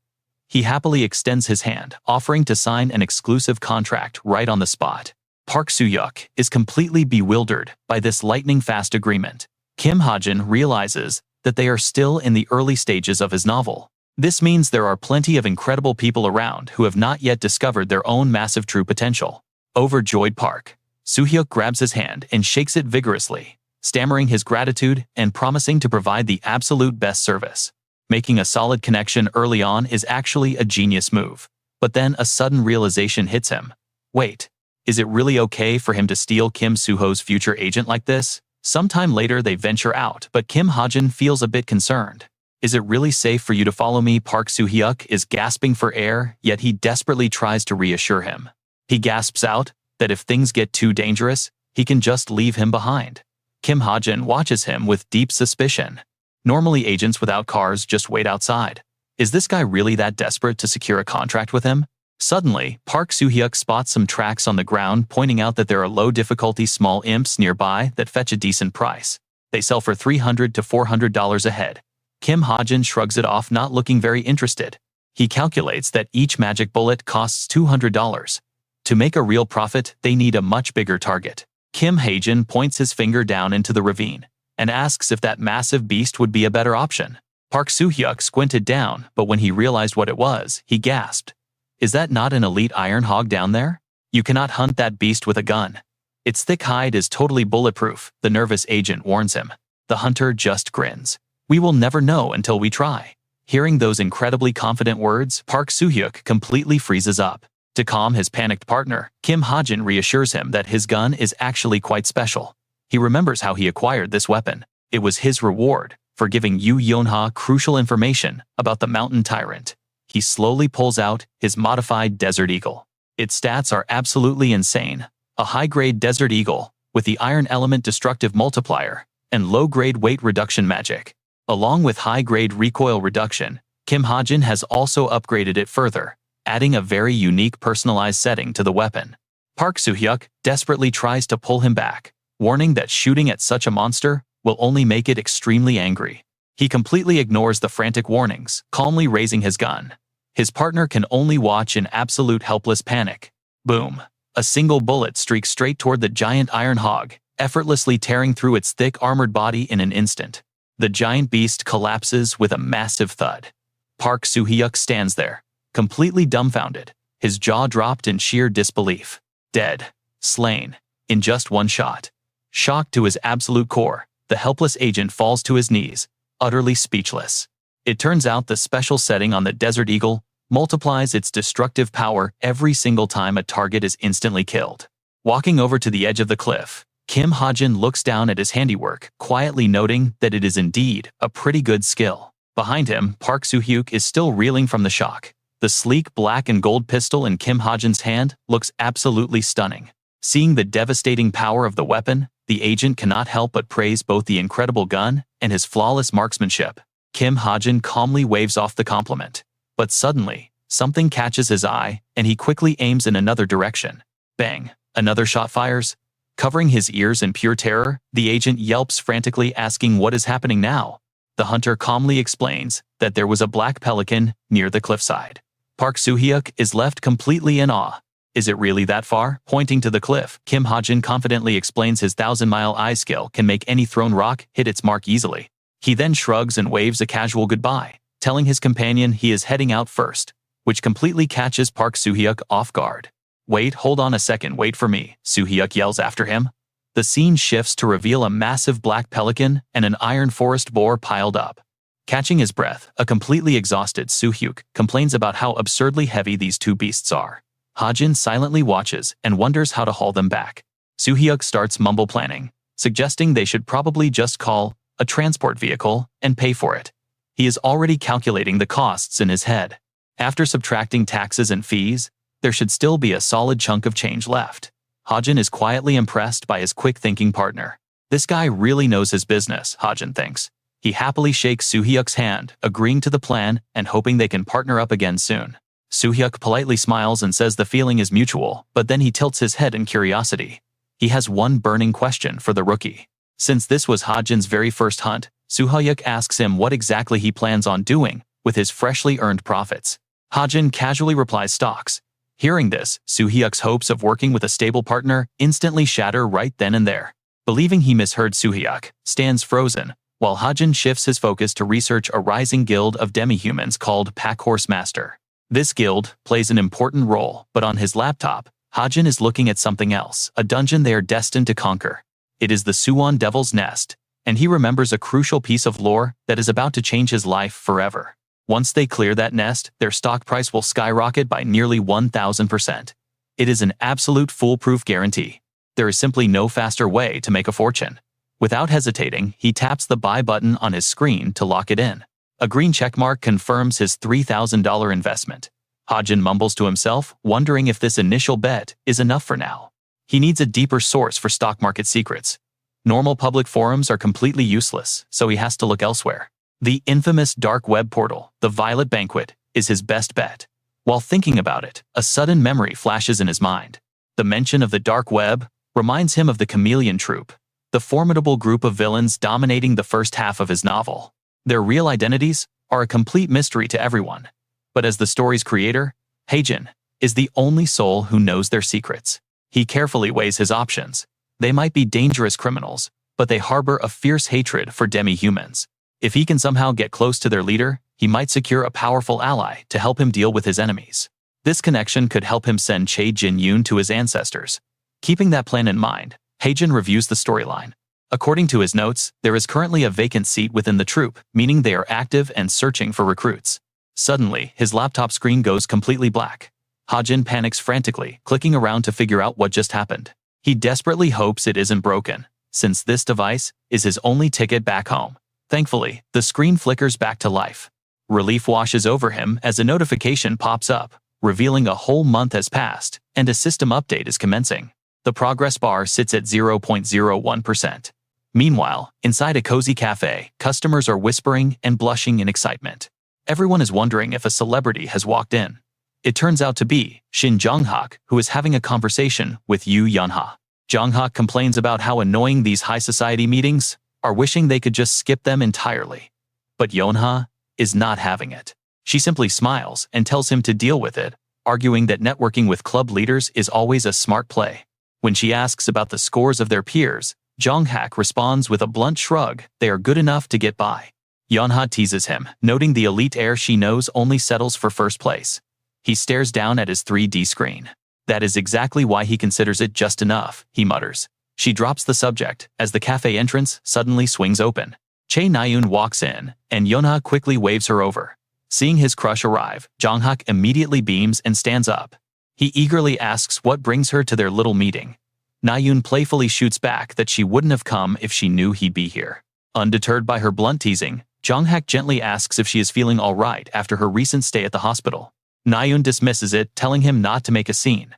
He happily extends his hand, offering to sign an exclusive contract right on the spot. Park Soo-hyuk is completely bewildered by this lightning-fast agreement. Kim Hajin realizes that they are still in the early stages of his novel. This means there are plenty of incredible people around who have not yet discovered their own massive true potential. Overjoyed, Park Soo-hyuk grabs his hand and shakes it vigorously, stammering his gratitude and promising to provide the absolute best service. Making a solid connection early on is actually a genius move. But then a sudden realization hits him. Wait, is it really okay for him to steal Kim Soo-ho's future agent like this? Sometime later they venture out, but Kim Hajin feels a bit concerned. "Is it really safe for you to follow me?" Park Soo-hyuk is gasping for air, yet he desperately tries to reassure him. He gasps out that if things get too dangerous, he can just leave him behind. Kim Hajin watches him with deep suspicion. Normally agents without cars just wait outside. Is this guy really that desperate to secure a contract with him? Suddenly, Park Soo-hyuk spots some tracks on the ground, pointing out that there are low-difficulty small imps nearby that fetch a decent price. They sell for $300 to $400 a head. Kim Hajin shrugs it off, not looking very interested. He calculates that each magic bullet costs $200. To make a real profit, they need a much bigger target. Kim Hajin points his finger down into the ravine and asks if that massive beast would be a better option. Park Soo-hyuk squinted down, but when he realized what it was, he gasped. "Is that not an elite iron hog down there? You cannot hunt that beast with a gun. Its thick hide is totally bulletproof," the nervous agent warns him. The hunter just grins. "We will never know until we try." Hearing those incredibly confident words, Park Soo-hyuk completely freezes up. To calm his panicked partner, Kim Hajin reassures him that his gun is actually quite special. He remembers how he acquired this weapon. It was his reward for giving Yu Yeonha crucial information about the mountain tyrant. He slowly pulls out his modified Desert Eagle. Its stats are absolutely insane. A high-grade Desert Eagle with the iron element destructive multiplier and low-grade weight reduction magic. Along with high-grade recoil reduction, Kim Hajin has also upgraded it further, adding a very unique personalized setting to the weapon. Park Soo-hyuk desperately tries to pull him back, warning that shooting at such a monster will only make it extremely angry. He completely ignores the frantic warnings, calmly raising his gun. His partner can only watch in absolute helpless panic. Boom! A single bullet streaks straight toward the giant iron hog, effortlessly tearing through its thick armored body in an instant. The giant beast collapses with a massive thud. Park Soo-hyuk stands there, completely dumbfounded, his jaw dropped in sheer disbelief. Dead. Slain. In just one shot. Shocked to his absolute core, the helpless agent falls to his knees, utterly speechless. It turns out the special setting on the Desert Eagle multiplies its destructive power every single time a target is instantly killed. Walking over to the edge of the cliff, Kim Hajin looks down at his handiwork, quietly noting that it is indeed a pretty good skill. Behind him, Park Soo-hyuk is still reeling from the shock. The sleek black and gold pistol in Kim Hajin's hand looks absolutely stunning. Seeing the devastating power of the weapon, the agent cannot help but praise both the incredible gun and his flawless marksmanship. Kim Hajin calmly waves off the compliment. But suddenly, something catches his eye, and he quickly aims in another direction. Bang! Another shot fires. Covering his ears in pure terror, the agent yelps frantically, asking what is happening now. The hunter calmly explains that there was a black pelican near the cliffside. Park Soo-hyuk is left completely in awe. Is it really that far? Pointing to the cliff, Kim Hajin confidently explains his 1,000-mile eye skill can make any thrown rock hit its mark easily. He then shrugs and waves a casual goodbye, telling his companion he is heading out first, which completely catches Park Soo-hyuk off guard. Wait, hold on a second, wait for me, Soo-hyuk yells after him. The scene shifts to reveal a massive black pelican and an iron forest boar piled up. Catching his breath, a completely exhausted Soo-hyuk complains about how absurdly heavy these two beasts are. Hajin silently watches and wonders how to haul them back. Soo-hyuk starts mumble planning, suggesting they should probably just call a transport vehicle and pay for it. He is already calculating the costs in his head. After subtracting taxes and fees, there should still be a solid chunk of change left. Hajin is quietly impressed by his quick-thinking partner. This guy really knows his business, Hajin thinks. He happily shakes Soo-hyuk's hand, agreeing to the plan and hoping they can partner up again soon. Soo-hyuk politely smiles and says the feeling is mutual, but then he tilts his head in curiosity. He has one burning question for the rookie. Since this was Hajin's very first hunt, Soo-hyuk asks him what exactly he plans on doing with his freshly earned profits. Hajin casually replies stocks. Hearing this, Soo-hyuk's hopes of working with a stable partner instantly shatter right then and there. Believing he misheard, Soo-hyuk stands frozen, while Hajin shifts his focus to research a rising guild of demi-humans called Pack Horse Master. This guild plays an important role, but on his laptop, Hajin is looking at something else, a dungeon they are destined to conquer. It is the Suwon Devil's Nest, and he remembers a crucial piece of lore that is about to change his life forever. Once they clear that nest, their stock price will skyrocket by nearly 1,000%. It is an absolute foolproof guarantee. There is simply no faster way to make a fortune. Without hesitating, he taps the buy button on his screen to lock it in. A green checkmark confirms his $3,000 investment. Hajin mumbles to himself, wondering if this initial bet is enough for now. He needs a deeper source for stock market secrets. Normal public forums are completely useless, so he has to look elsewhere. The infamous dark web portal, the Violet Banquet, is his best bet. While thinking about it, a sudden memory flashes in his mind. The mention of the dark web reminds him of the Chameleon Troupe, the formidable group of villains dominating the first half of his novel. Their real identities are a complete mystery to everyone. But as the story's creator, Hajin is the only soul who knows their secrets. He carefully weighs his options. They might be dangerous criminals, but they harbor a fierce hatred for demi-humans. If he can somehow get close to their leader, he might secure a powerful ally to help him deal with his enemies. This connection could help him send Chae Jin-yoon to his ancestors. Keeping that plan in mind, Hajin reviews the storyline. According to his notes, there is currently a vacant seat within the troupe, meaning they are active and searching for recruits. Suddenly, his laptop screen goes completely black. Hajin panics frantically, clicking around to figure out what just happened. He desperately hopes it isn't broken, since this device is his only ticket back home. Thankfully, the screen flickers back to life. Relief washes over him as a notification pops up, revealing a whole month has passed and a system update is commencing. The progress bar sits at 0.01%. Meanwhile, inside a cozy cafe, customers are whispering and blushing in excitement. Everyone is wondering if a celebrity has walked in. It turns out to be Shin Jong-hak, who is having a conversation with Yoo Yeon-ha. Jong-hak complains about how annoying these high society meetings are, wishing they could just skip them entirely. But Yeon-ha is not having it. She simply smiles and tells him to deal with it, arguing that networking with club leaders is always a smart play. When she asks about the scores of their peers, Jong-hak responds with a blunt shrug, they are good enough to get by. Yeon-ha teases him, noting the elite heir she knows only settles for first place. He stares down at his 3D screen. That is exactly why he considers it just enough, he mutters. She drops the subject as the cafe entrance suddenly swings open. Chae Naeun walks in, and Yeon-ha quickly waves her over. Seeing his crush arrive, Jong-hak immediately beams and stands up. He eagerly asks what brings her to their little meeting. Na-yoon playfully shoots back that she wouldn't have come if she knew he'd be here. Undeterred by her blunt teasing, Jong-hak gently asks if she is feeling all right after her recent stay at the hospital. Na-yoon dismisses it, telling him not to make a scene.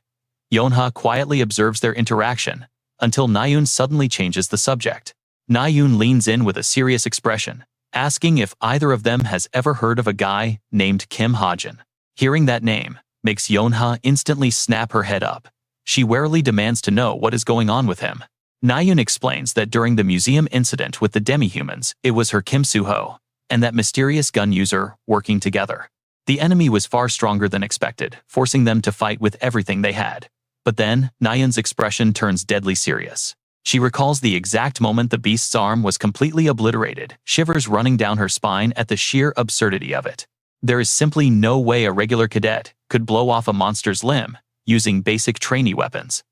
Yeonha quietly observes their interaction, until Na-yoon suddenly changes the subject. Na-yoon leans in with a serious expression, asking if either of them has ever heard of a guy named Kim Hajin. Hearing that name makes Yeonha instantly snap her head up. She warily demands to know what is going on with him. Na-yoon explains that during the museum incident with the demi-humans, it was her Kim Soo-ho and that mysterious gun user working together. The enemy was far stronger than expected, forcing them to fight with everything they had. But then, Na-yoon's expression turns deadly serious. She recalls the exact moment the beast's arm was completely obliterated, shivers running down her spine at the sheer absurdity of it. There is simply no way a regular cadet could blow off a monster's limb using basic trainee weapons.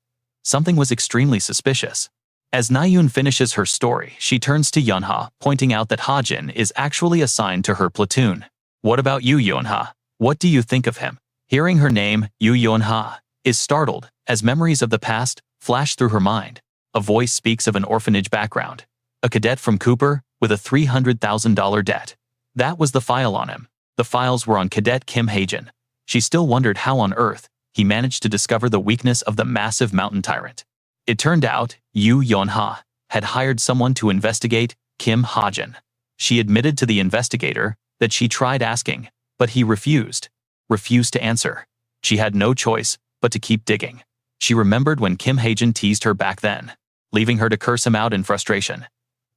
Something was extremely suspicious. As Na-yoon finishes her story, she turns to Yeonha, pointing out that Hajin is actually assigned to her platoon. What about you, Yeonha? What do you think of him? Hearing her name, Yeonha is startled, as memories of the past flash through her mind. A voice speaks of an orphanage background. A cadet from Cooper, with a $300,000 debt. That was the file on him. The files were on Cadet Kim Hajin. She still wondered how on earth he managed to discover the weakness of the massive mountain tyrant. It turned out, Yeonha had hired someone to investigate Kim Hajin. She admitted to the investigator that she tried asking, but he refused to answer. She had no choice but to keep digging. She remembered when Kim Hajin teased her back then, leaving her to curse him out in frustration.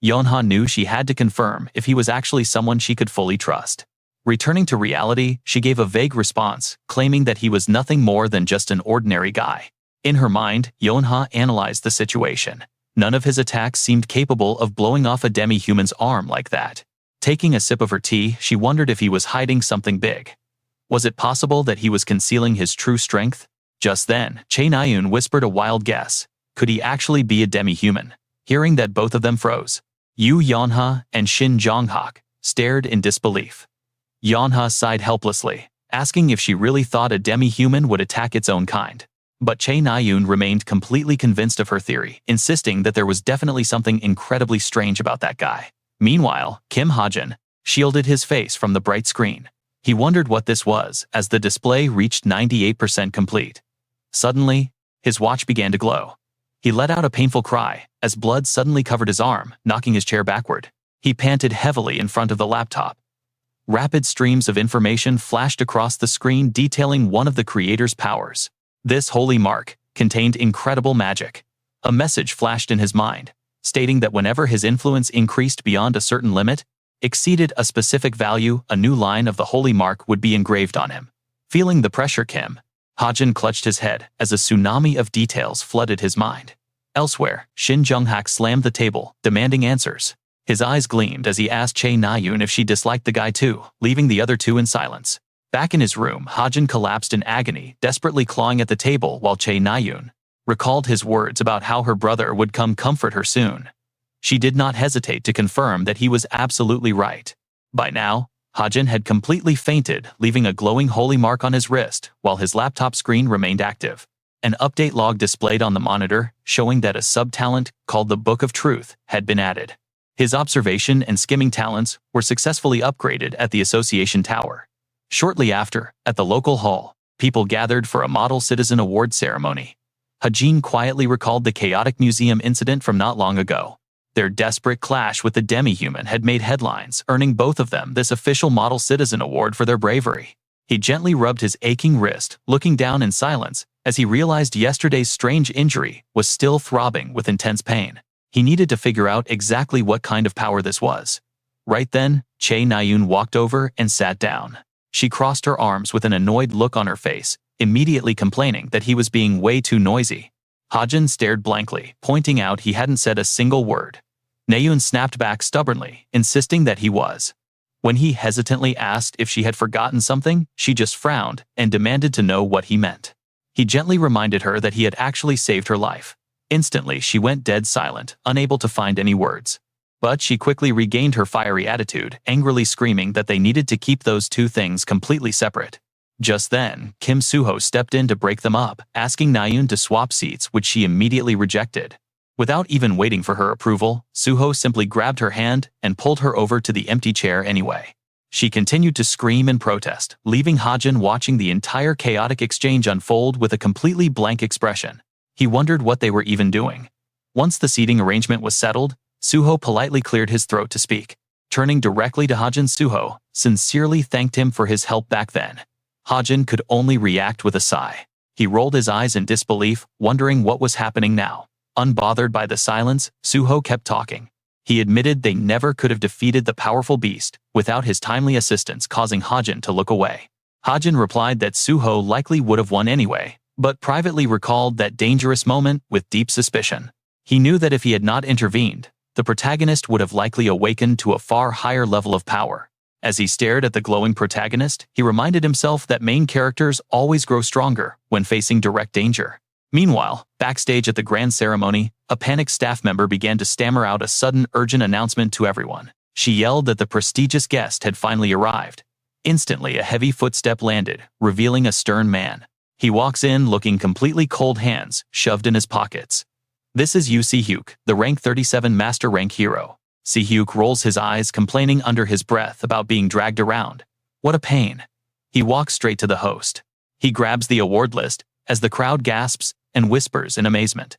Yeonha knew she had to confirm if he was actually someone she could fully trust. Returning to reality, she gave a vague response, claiming that he was nothing more than just an ordinary guy. In her mind, Yeonha analyzed the situation. None of his attacks seemed capable of blowing off a demi-human's arm like that. Taking a sip of her tea, she wondered if he was hiding something big. Was it possible that he was concealing his true strength? Just then, Chae Na-yoon whispered a wild guess. Could he actually be a demi-human? Hearing that, both of them froze. Yeonha and Shin Jong-hak stared in disbelief. Yeonha sighed helplessly, asking if she really thought a demi-human would attack its own kind. But Chae Na-yoon remained completely convinced of her theory, insisting that there was definitely something incredibly strange about that guy. Meanwhile, Kim Hajin shielded his face from the bright screen. He wondered what this was as the display reached 98% complete. Suddenly, his watch began to glow. He let out a painful cry as blood suddenly covered his arm, knocking his chair backward. He panted heavily in front of the laptop. Rapid streams of information flashed across the screen detailing one of the creator's powers. This holy mark contained incredible magic. A message flashed in his mind, stating that whenever his influence increased beyond a certain limit, exceeded a specific value, a new line of the holy mark would be engraved on him. Feeling the pressure, Kim Hajin clutched his head as a tsunami of details flooded his mind. Elsewhere, Shin Jong-hak slammed the table, demanding answers. His eyes gleamed as he asked Chae Na-yoon if she disliked the guy too, leaving the other two in silence. Back in his room, Hajin collapsed in agony, desperately clawing at the table while Chae Na-yoon recalled his words about how her brother would come comfort her soon. She did not hesitate to confirm that he was absolutely right. By now, Hajin had completely fainted, leaving a glowing holy mark on his wrist, while his laptop screen remained active. An update log displayed on the monitor, showing that a sub-talent called the Book of Truth had been added. His observation and skimming talents were successfully upgraded at the Association Tower. Shortly after, at the local hall, people gathered for a Model Citizen Award ceremony. Hajin quietly recalled the chaotic museum incident from not long ago. Their desperate clash with the demi-human had made headlines, earning both of them this official Model Citizen Award for their bravery. He gently rubbed his aching wrist, looking down in silence, as he realized yesterday's strange injury was still throbbing with intense pain. He needed to figure out exactly what kind of power this was. Right then, Chae Na-yoon walked over and sat down. She crossed her arms with an annoyed look on her face, immediately complaining that he was being way too noisy. Hajin stared blankly, pointing out he hadn't said a single word. Na-yoon snapped back stubbornly, insisting that he was. When he hesitantly asked if she had forgotten something, she just frowned and demanded to know what he meant. He gently reminded her that he had actually saved her life. Instantly, she went dead silent, unable to find any words. But she quickly regained her fiery attitude, angrily screaming that they needed to keep those two things completely separate. Just then, Kim Suho stepped in to break them up, asking Nayun to swap seats, which she immediately rejected. Without even waiting for her approval, Suho simply grabbed her hand and pulled her over to the empty chair anyway. She continued to scream and protest, leaving Hajin watching the entire chaotic exchange unfold with a completely blank expression. He wondered what they were even doing. Once the seating arrangement was settled, Suho politely cleared his throat to speak. Turning directly to Hajin, Suho sincerely thanked him for his help back then. Hajin could only react with a sigh. He rolled his eyes in disbelief, wondering what was happening now. Unbothered by the silence, Suho kept talking. He admitted they never could have defeated the powerful beast without his timely assistance, causing Hajin to look away. Hajin replied that Suho likely would have won anyway, but privately recalled that dangerous moment with deep suspicion. He knew that if he had not intervened, the protagonist would have likely awakened to a far higher level of power. As he stared at the glowing protagonist, he reminded himself that main characters always grow stronger when facing direct danger. Meanwhile, backstage at the grand ceremony, a panicked staff member began to stammer out a sudden urgent announcement to everyone. She yelled that the prestigious guest had finally arrived. Instantly, a heavy footstep landed, revealing a stern man. He walks in looking completely cold, hands shoved in his pockets. This is Yu Si-hyuk, the rank 37 master rank hero. Si-hyuk rolls his eyes, complaining under his breath about being dragged around. What a pain. He walks straight to the host. He grabs the award list as the crowd gasps and whispers in amazement.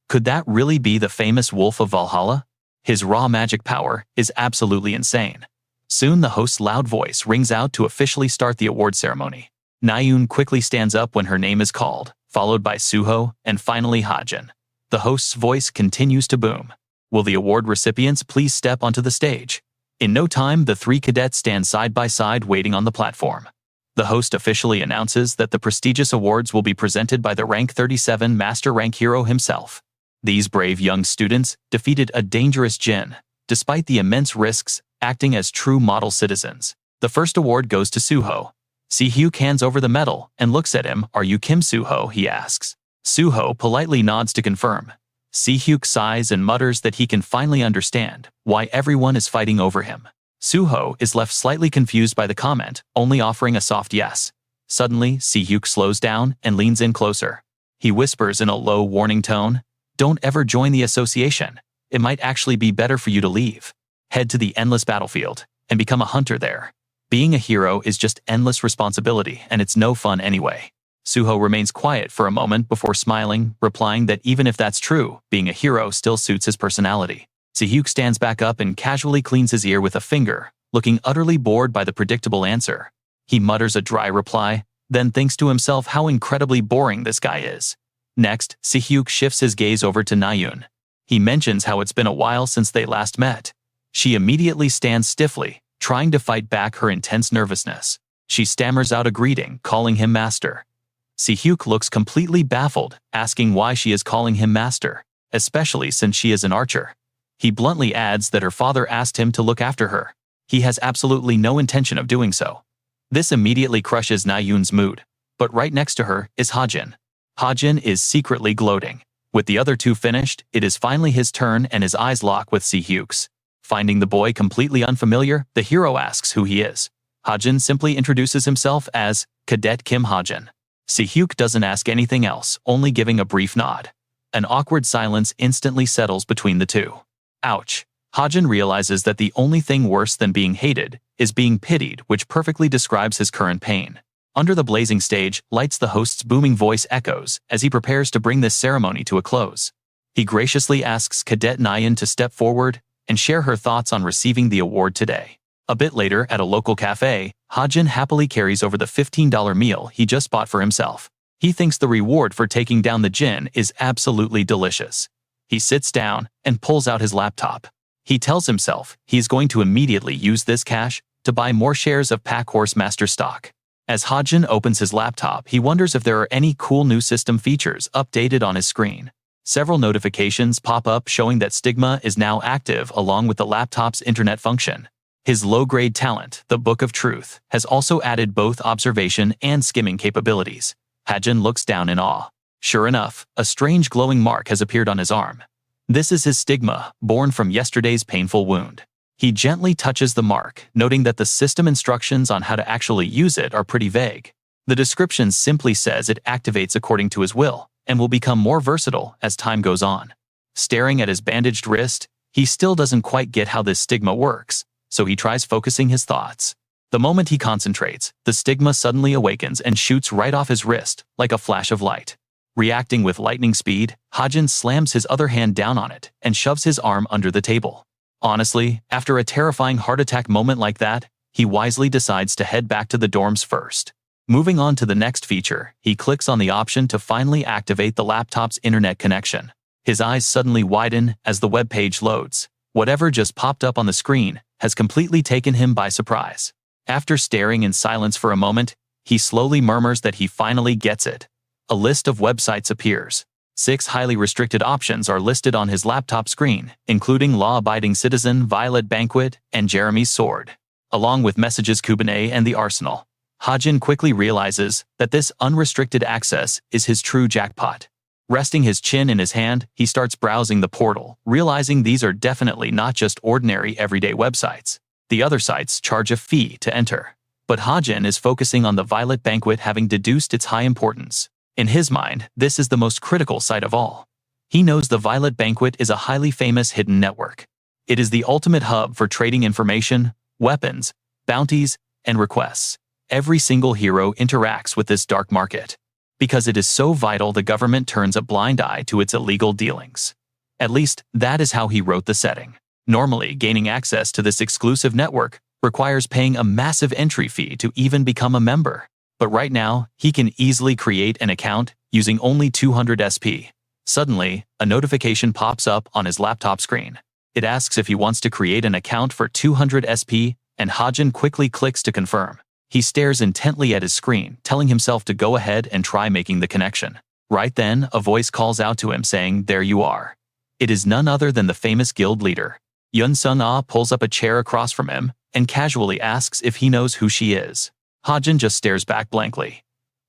Could that really be the famous Wolf of Valhalla? His raw magic power is absolutely insane. Soon the host's loud voice rings out to officially start the award ceremony. Nayun quickly stands up when her name is called, followed by Suho and finally Hajin. The host's voice continues to boom. Will the award recipients please step onto the stage? In no time, the three cadets stand side by side waiting on the platform. The host officially announces that the prestigious awards will be presented by the rank 37 master rank hero himself. These brave young students defeated a dangerous jinn, despite the immense risks, acting as true model citizens. The first award goes to Suho. Si-hyuk hands over the medal and looks at him. Are you Kim Suho? He asks. Suho politely nods to confirm. Si-hyuk sighs and mutters that he can finally understand why everyone is fighting over him. Suho is left slightly confused by the comment, only offering a soft yes. Suddenly, Si-hyuk slows down and leans in closer. He whispers in a low, warning tone, "Don't ever join the association. It might actually be better for you to leave. Head to the endless battlefield and become a hunter there. Being a hero is just endless responsibility, and it's no fun anyway." Suho remains quiet for a moment before smiling, replying that even if that's true, being a hero still suits his personality. Si-hyuk stands back up and casually cleans his ear with a finger, looking utterly bored by the predictable answer. He mutters a dry reply, then thinks to himself how incredibly boring this guy is. Next, Si-hyuk shifts his gaze over to Nayun. He mentions how it's been a while since they last met. She immediately stands stiffly, trying to fight back her intense nervousness. She stammers out a greeting, calling him master. Si-hyuk looks completely baffled, asking why she is calling him master, especially since she is an archer. He bluntly adds that her father asked him to look after her. He has absolutely no intention of doing so. This immediately crushes Nayun's mood, but right next to her is Hajin. Hajin is secretly gloating. With the other two finished, it is finally his turn and his eyes lock with Si-hyuk's. Finding the boy completely unfamiliar, the hero asks who he is. Hajin simply introduces himself as Cadet Kim Hajin. Si-hyuk doesn't ask anything else, only giving a brief nod. An awkward silence instantly settles between the two. Ouch. Hajin realizes that the only thing worse than being hated is being pitied, which perfectly describes his current pain. Under the blazing stage, lights, the host's booming voice echoes as he prepares to bring this ceremony to a close. He graciously asks Cadet Nayun to step forward and share her thoughts on receiving the award today. A bit later, at a local cafe, Hajin happily carries over the $15 meal he just bought for himself. He thinks the reward for taking down the djinn is absolutely delicious. He sits down and pulls out his laptop. He tells himself he's going to immediately use this cash to buy more shares of Pack Horse Master stock. As Hajin opens his laptop, he wonders if there are any cool new system features updated on his screen. Several notifications pop up showing that Stigma is now active along with the laptop's internet function. His low-grade talent, the Book of Truth, has also added both observation and skimming capabilities. Hajin looks down in awe. Sure enough, a strange glowing mark has appeared on his arm. This is his stigma, born from yesterday's painful wound. He gently touches the mark, noting that the system instructions on how to actually use it are pretty vague. The description simply says it activates according to his will and will become more versatile as time goes on. Staring at his bandaged wrist, he still doesn't quite get how this stigma works, so he tries focusing his thoughts. The moment he concentrates, the stigma suddenly awakens and shoots right off his wrist, like a flash of light. Reacting with lightning speed, Hajin slams his other hand down on it and shoves his arm under the table. Honestly, after a terrifying heart attack moment like that, he wisely decides to head back to the dorms first. Moving on to the next feature, he clicks on the option to finally activate the laptop's internet connection. His eyes suddenly widen as the web page loads. Whatever just popped up on the screen has completely taken him by surprise. After staring in silence for a moment, he slowly murmurs that he finally gets it. A list of websites appears. 6 highly restricted options are listed on his laptop screen, including Law-Abiding Citizen, Violet Banquet, and Jeremy's Sword, along with Messages Kubanai and the Arsenal. Hajin quickly realizes that this unrestricted access is his true jackpot. Resting his chin in his hand, he starts browsing the portal, realizing these are definitely not just ordinary everyday websites. The other sites charge a fee to enter. But Hajin is focusing on the Violet Banquet, having deduced its high importance. In his mind, this is the most critical site of all. He knows the Violet Banquet is a highly famous hidden network. It is the ultimate hub for trading information, weapons, bounties, and requests. Every single hero interacts with this dark market. Because it is so vital, the government turns a blind eye to its illegal dealings. At least, that is how he wrote the setting. Normally, gaining access to this exclusive network requires paying a massive entry fee to even become a member. But right now, he can easily create an account using only 200 SP. Suddenly, a notification pops up on his laptop screen. It asks if he wants to create an account for 200 SP, and Hajin quickly clicks to confirm. He stares intently at his screen, telling himself to go ahead and try making the connection. Right then, a voice calls out to him saying, "There you are." It is none other than the famous guild leader. Yun Sung-ah pulls up a chair across from him and casually asks if he knows who she is. Hajin just stares back blankly.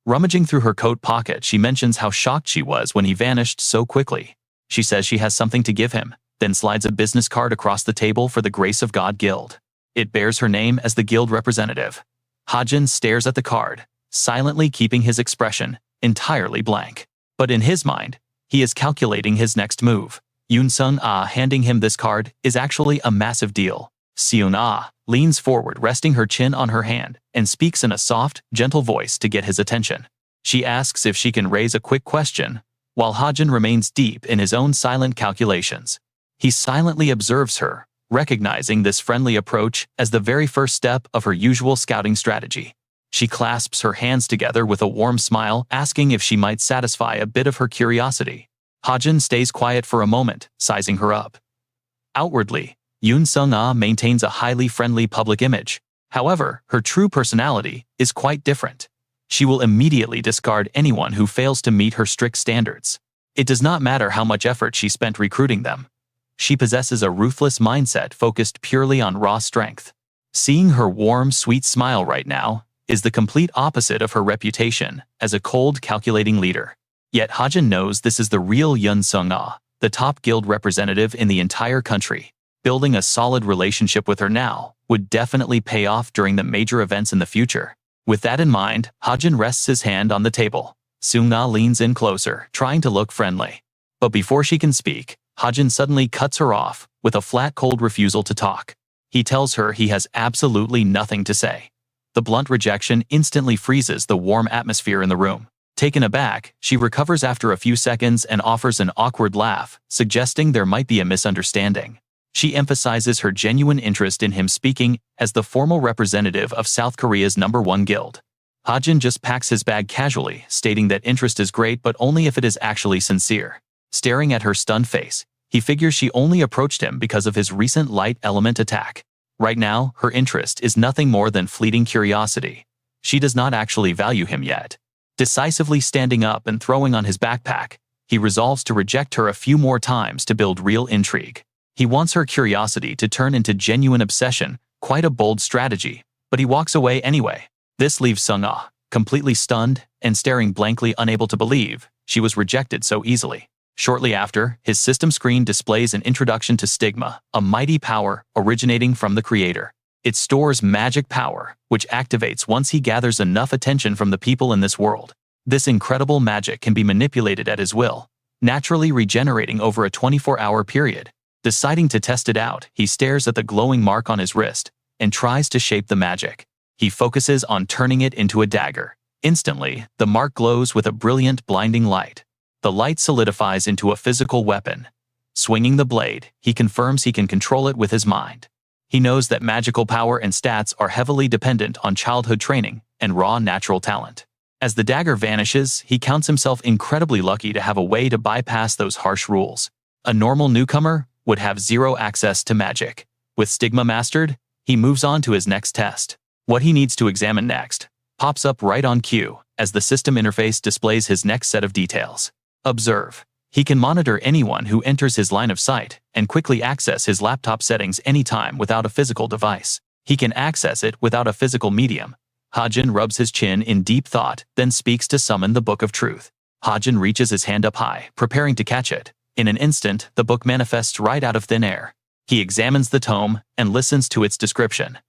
Rummaging through her coat pocket, she mentions how shocked she was when he vanished so quickly. She says she has something to give him, then slides a business card across the table for the Grace of God Guild. It bears her name as the guild representative. Hajin stares at the card, silently keeping his expression entirely blank. But in his mind, he is calculating his next move. Yun Sung-ah handing him this card is actually a massive deal. Seon-ah leans forward, resting her chin on her hand, and speaks in a soft, gentle voice to get his attention. She asks if she can raise a quick question, while Hajin remains deep in his own silent calculations. He silently observes her, recognizing this friendly approach as the very first step of her usual scouting strategy. She clasps her hands together with a warm smile, asking if she might satisfy a bit of her curiosity. Hajin stays quiet for a moment, sizing her up. Outwardly, Yun Sung-ah maintains a highly friendly public image. However, her true personality is quite different. She will immediately discard anyone who fails to meet her strict standards. It does not matter how much effort she spent recruiting them. She possesses a ruthless mindset focused purely on raw strength. Seeing her warm, sweet smile right now is the complete opposite of her reputation as a cold, calculating leader. Yet Hajin knows this is the real Yun Sung-ah, the top guild representative in the entire country. Building a solid relationship with her now would definitely pay off during the major events in the future. With that in mind, Hajin rests his hand on the table. Sung-ah leans in closer, trying to look friendly. But before she can speak, Hajin suddenly cuts her off with a flat, cold refusal to talk. He tells her he has absolutely nothing to say. The blunt rejection instantly freezes the warm atmosphere in the room. Taken aback, she recovers after a few seconds and offers an awkward laugh, suggesting there might be a misunderstanding. She emphasizes her genuine interest in him, speaking as the formal representative of South Korea's #1 guild. Hajin just packs his bag casually, stating that interest is great but only if it is actually sincere. Staring at her stunned face, he figures she only approached him because of his recent light element attack. Right now, her interest is nothing more than fleeting curiosity. She does not actually value him yet. Decisively standing up and throwing on his backpack, he resolves to reject her a few more times to build real intrigue. He wants her curiosity to turn into genuine obsession, quite a bold strategy, but he walks away anyway. This leaves Sung-ah completely stunned and staring blankly, unable to believe she was rejected so easily. Shortly after, his system screen displays an introduction to Stigma, a mighty power originating from the creator. It stores magic power, which activates once he gathers enough attention from the people in this world. This incredible magic can be manipulated at his will, naturally regenerating over a 24-hour period. Deciding to test it out, he stares at the glowing mark on his wrist and tries to shape the magic. He focuses on turning it into a dagger. Instantly, the mark glows with a brilliant, blinding light. The light solidifies into a physical weapon. Swinging the blade, he confirms he can control it with his mind. He knows that magical power and stats are heavily dependent on childhood training and raw natural talent. As the dagger vanishes, he counts himself incredibly lucky to have a way to bypass those harsh rules. A normal newcomer would have zero access to magic. With stigma mastered, he moves on to his next test. What he needs to examine next pops up right on cue as the system interface displays his next set of details. Observe. He can monitor anyone who enters his line of sight and quickly access his laptop settings anytime without a physical device. He can access it without a physical medium. Hajin rubs his chin in deep thought, then speaks to summon the Book of Truth. Hajin reaches his hand up high, preparing to catch it. In an instant, the book manifests right out of thin air. He examines the tome and listens to its description.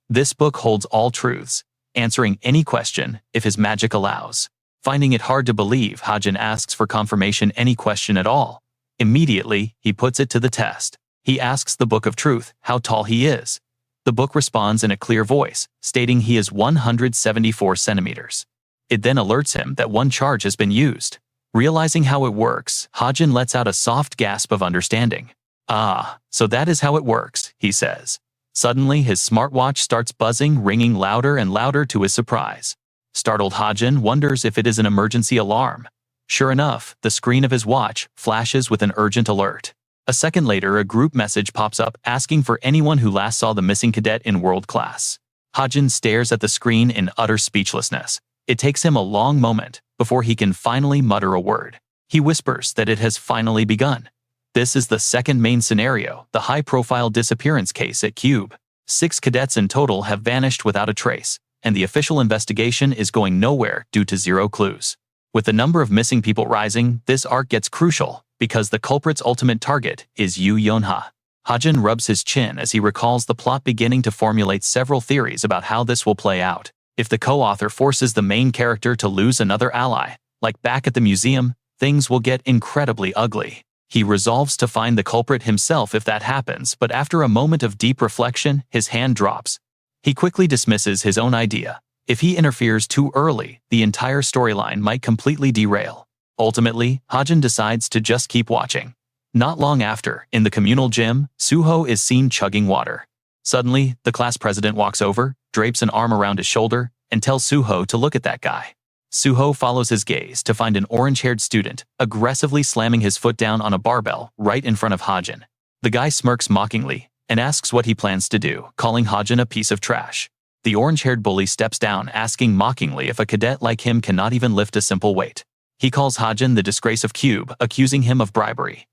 This book holds all truths, answering any question if his magic allows. Finding it hard to believe, Hajin asks for confirmation any question at all. Immediately, he puts it to the test. He asks the Book of Truth how tall he is. The book responds in a clear voice, stating he is 174 centimeters. It then alerts him that one charge has been used. Realizing how it works, Hajin lets out a soft gasp of understanding. "Ah, so that is how it works," he says. Suddenly, his smartwatch starts buzzing, ringing louder and louder to his surprise. Startled Hajin wonders if it is an emergency alarm. Sure enough, the screen of his watch flashes with an urgent alert. A second later, a group message pops up asking for anyone who last saw the missing cadet in world class. Hajin stares at the screen in utter speechlessness. It takes him a long moment before he can finally mutter a word. He whispers that it has finally begun. This is the second main scenario, the high-profile disappearance case at Cube. 6 cadets in total have vanished without a trace, and the official investigation is going nowhere due to zero clues. With the number of missing people rising, this arc gets crucial, because the culprit's ultimate target is Yu Yonha. Hajin rubs his chin as he recalls the plot, beginning to formulate several theories about how this will play out. If the co-author forces the main character to lose another ally, like back at the museum, things will get incredibly ugly. He resolves to find the culprit himself if that happens, but after a moment of deep reflection, his hand drops. He quickly dismisses his own idea. If he interferes too early, the entire storyline might completely derail. Ultimately, Hajin decides to just keep watching. Not long after, in the communal gym, Suho is seen chugging water. Suddenly, the class president walks over, drapes an arm around his shoulder, and tells Suho to look at that guy. Suho follows his gaze to find an orange-haired student aggressively slamming his foot down on a barbell right in front of Hajin. The guy smirks mockingly and asks what he plans to do, calling Hajin a piece of trash. The orange-haired bully steps down, asking mockingly if a cadet like him cannot even lift a simple weight. He calls Hajin the disgrace of Cube, accusing him of bribery.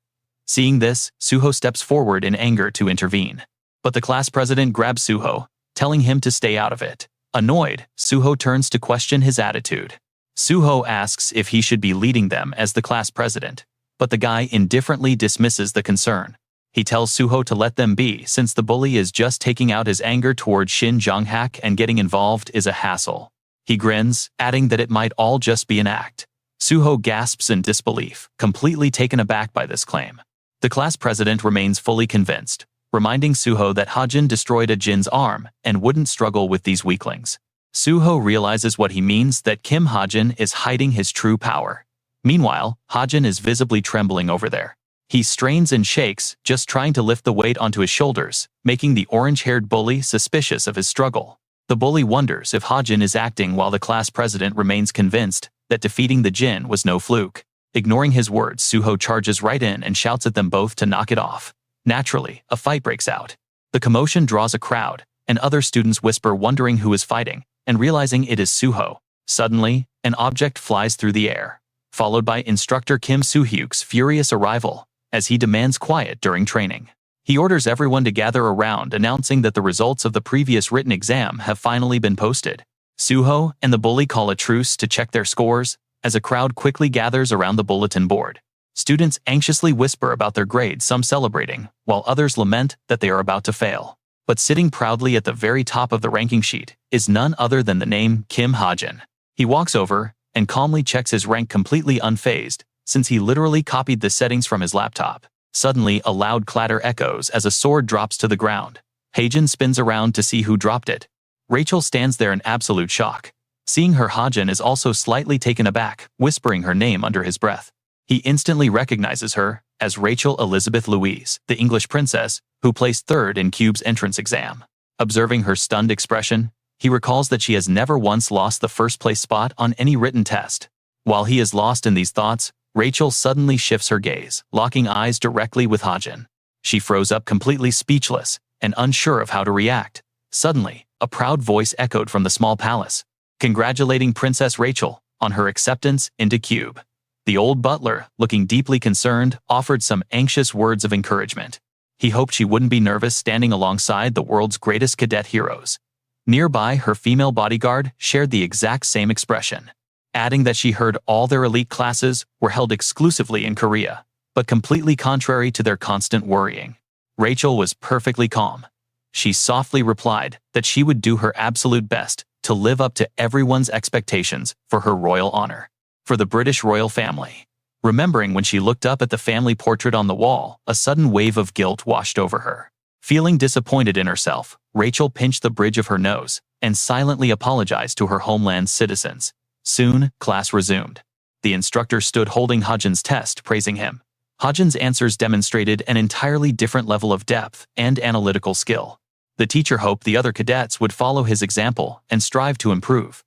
Seeing this, Suho steps forward in anger to intervene. But the class president grabs Suho, telling him to stay out of it. Annoyed, Suho turns to question his attitude. Suho asks if he should be leading them as the class president, but the guy indifferently dismisses the concern. He tells Suho to let them be, since the bully is just taking out his anger toward Shin Jonghak and getting involved is a hassle. He grins, adding that it might all just be an act. Suho gasps in disbelief, completely taken aback by this claim. The class president remains fully convinced, reminding Suho that Hajin destroyed a Jin's arm and wouldn't struggle with these weaklings. Suho realizes what he means, that Kim Hajin is hiding his true power. Meanwhile, Hajin is visibly trembling over there. He strains and shakes, just trying to lift the weight onto his shoulders, making the orange-haired bully suspicious of his struggle. The bully wonders if Hajin is acting, while the class president remains convinced that defeating the Jin was no fluke. Ignoring his words, Suho charges right in and shouts at them both to knock it off. Naturally, a fight breaks out. The commotion draws a crowd, and other students whisper, wondering who is fighting, and realizing it is Suho. Suddenly, an object flies through the air, followed by instructor Kim Soo-hyuk's furious arrival, as he demands quiet during training. He orders everyone to gather around, announcing that the results of the previous written exam have finally been posted. Suho and the bully call a truce to check their scores, as a crowd quickly gathers around the bulletin board. Students anxiously whisper about their grades, some celebrating, while others lament that they are about to fail. But sitting proudly at the very top of the ranking sheet is none other than the name Kim Hajin. He walks over and calmly checks his rank completely unfazed, since he literally copied the settings from his laptop. Suddenly, a loud clatter echoes as a sword drops to the ground. Hajin spins around to see who dropped it. Rachel stands there in absolute shock. Seeing her, Hajin is also slightly taken aback, whispering her name under his breath. He instantly recognizes her as Rachel Elizabeth Louise, the English princess, who placed third in Cube's entrance exam. Observing her stunned expression, he recalls that she has never once lost the first-place spot on any written test. While he is lost in these thoughts, Rachel suddenly shifts her gaze, locking eyes directly with Hajin. She froze up, completely speechless and unsure of how to react. Suddenly, a proud voice echoed from the small palace, congratulating Princess Rachel on her acceptance into Cube. The old butler, looking deeply concerned, offered some anxious words of encouragement. He hoped she wouldn't be nervous standing alongside the world's greatest cadet heroes. Nearby, her female bodyguard shared the exact same expression, adding that she heard all their elite classes were held exclusively in Korea, but completely contrary to their constant worrying. Rachel was perfectly calm. She softly replied that she would do her absolute best to live up to everyone's expectations for her royal honor, for the British royal family. Remembering when she looked up at the family portrait on the wall, a sudden wave of guilt washed over her. Feeling disappointed in herself, Rachel pinched the bridge of her nose and silently apologized to her homeland's citizens. Soon, class resumed. The instructor stood holding Hajin's test, praising him. Hajin's answers demonstrated an entirely different level of depth and analytical skill. The teacher hoped the other cadets would follow his example and strive to improve.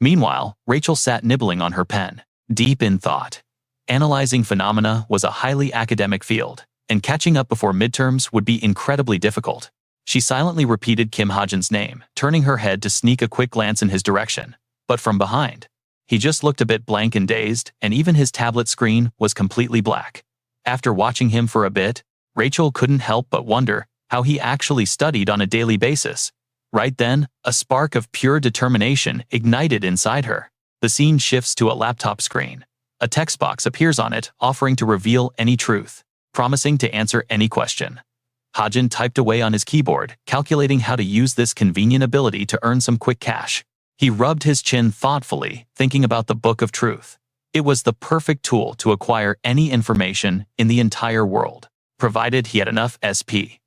Meanwhile, Rachel sat nibbling on her pen, deep in thought. Analyzing phenomena was a highly academic field, and catching up before midterms would be incredibly difficult. She silently repeated Kim Hajin's name, turning her head to sneak a quick glance in his direction. But from behind, he just looked a bit blank and dazed, and even his tablet screen was completely black. After watching him for a bit, Rachel couldn't help but wonder how he actually studied on a daily basis. Right then, a spark of pure determination ignited inside her. The scene shifts to a laptop screen. A text box appears on it, offering to reveal any truth, promising to answer any question. Hajin typed away on his keyboard, calculating how to use this convenient ability to earn some quick cash. He rubbed his chin thoughtfully, thinking about the Book of Truth. It was the perfect tool to acquire any information in the entire world, provided he had enough SP.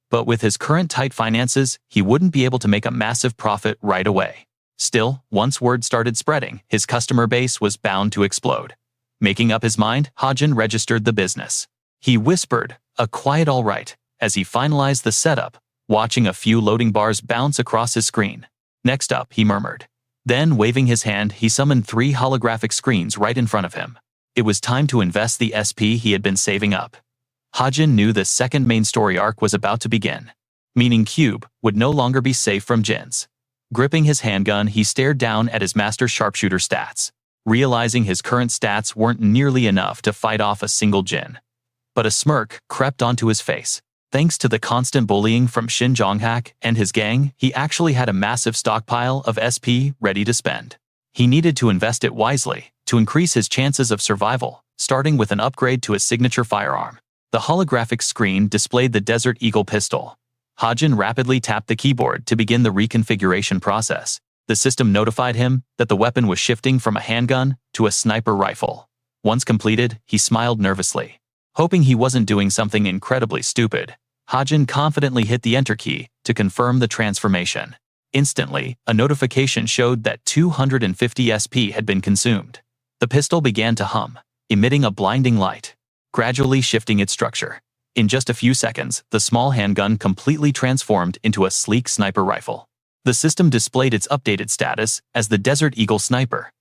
But with his current tight finances, he wouldn't be able to make a massive profit right away. Still, once word started spreading, his customer base was bound to explode. Making up his mind, Hajin registered the business. He whispered, "A quiet all right," as he finalized the setup, watching a few loading bars bounce across his screen. "Next up," he murmured. Then, waving his hand, he summoned 3 holographic screens right in front of him. It was time to invest the SP he had been saving up. Hajin knew the second main story arc was about to begin, meaning Cube would no longer be safe from Jins. Gripping his handgun, he stared down at his master sharpshooter stats, realizing his current stats weren't nearly enough to fight off a single Jin. But a smirk crept onto his face. Thanks to the constant bullying from Shin Jonghak and his gang, he actually had a massive stockpile of SP ready to spend. He needed to invest it wisely to increase his chances of survival, starting with an upgrade to his signature firearm. The holographic screen displayed the Desert Eagle pistol. Hajin rapidly tapped the keyboard to begin the reconfiguration process. The system notified him that the weapon was shifting from a handgun to a sniper rifle. Once completed, he smiled nervously. Hoping he wasn't doing something incredibly stupid, Hajin confidently hit the enter key to confirm the transformation. Instantly, a notification showed that 250 SP had been consumed. The pistol began to hum, emitting a blinding light, gradually shifting its structure. In just a few seconds, the small handgun completely transformed into a sleek sniper rifle. The system displayed its updated status as the Desert Eagle Sniper.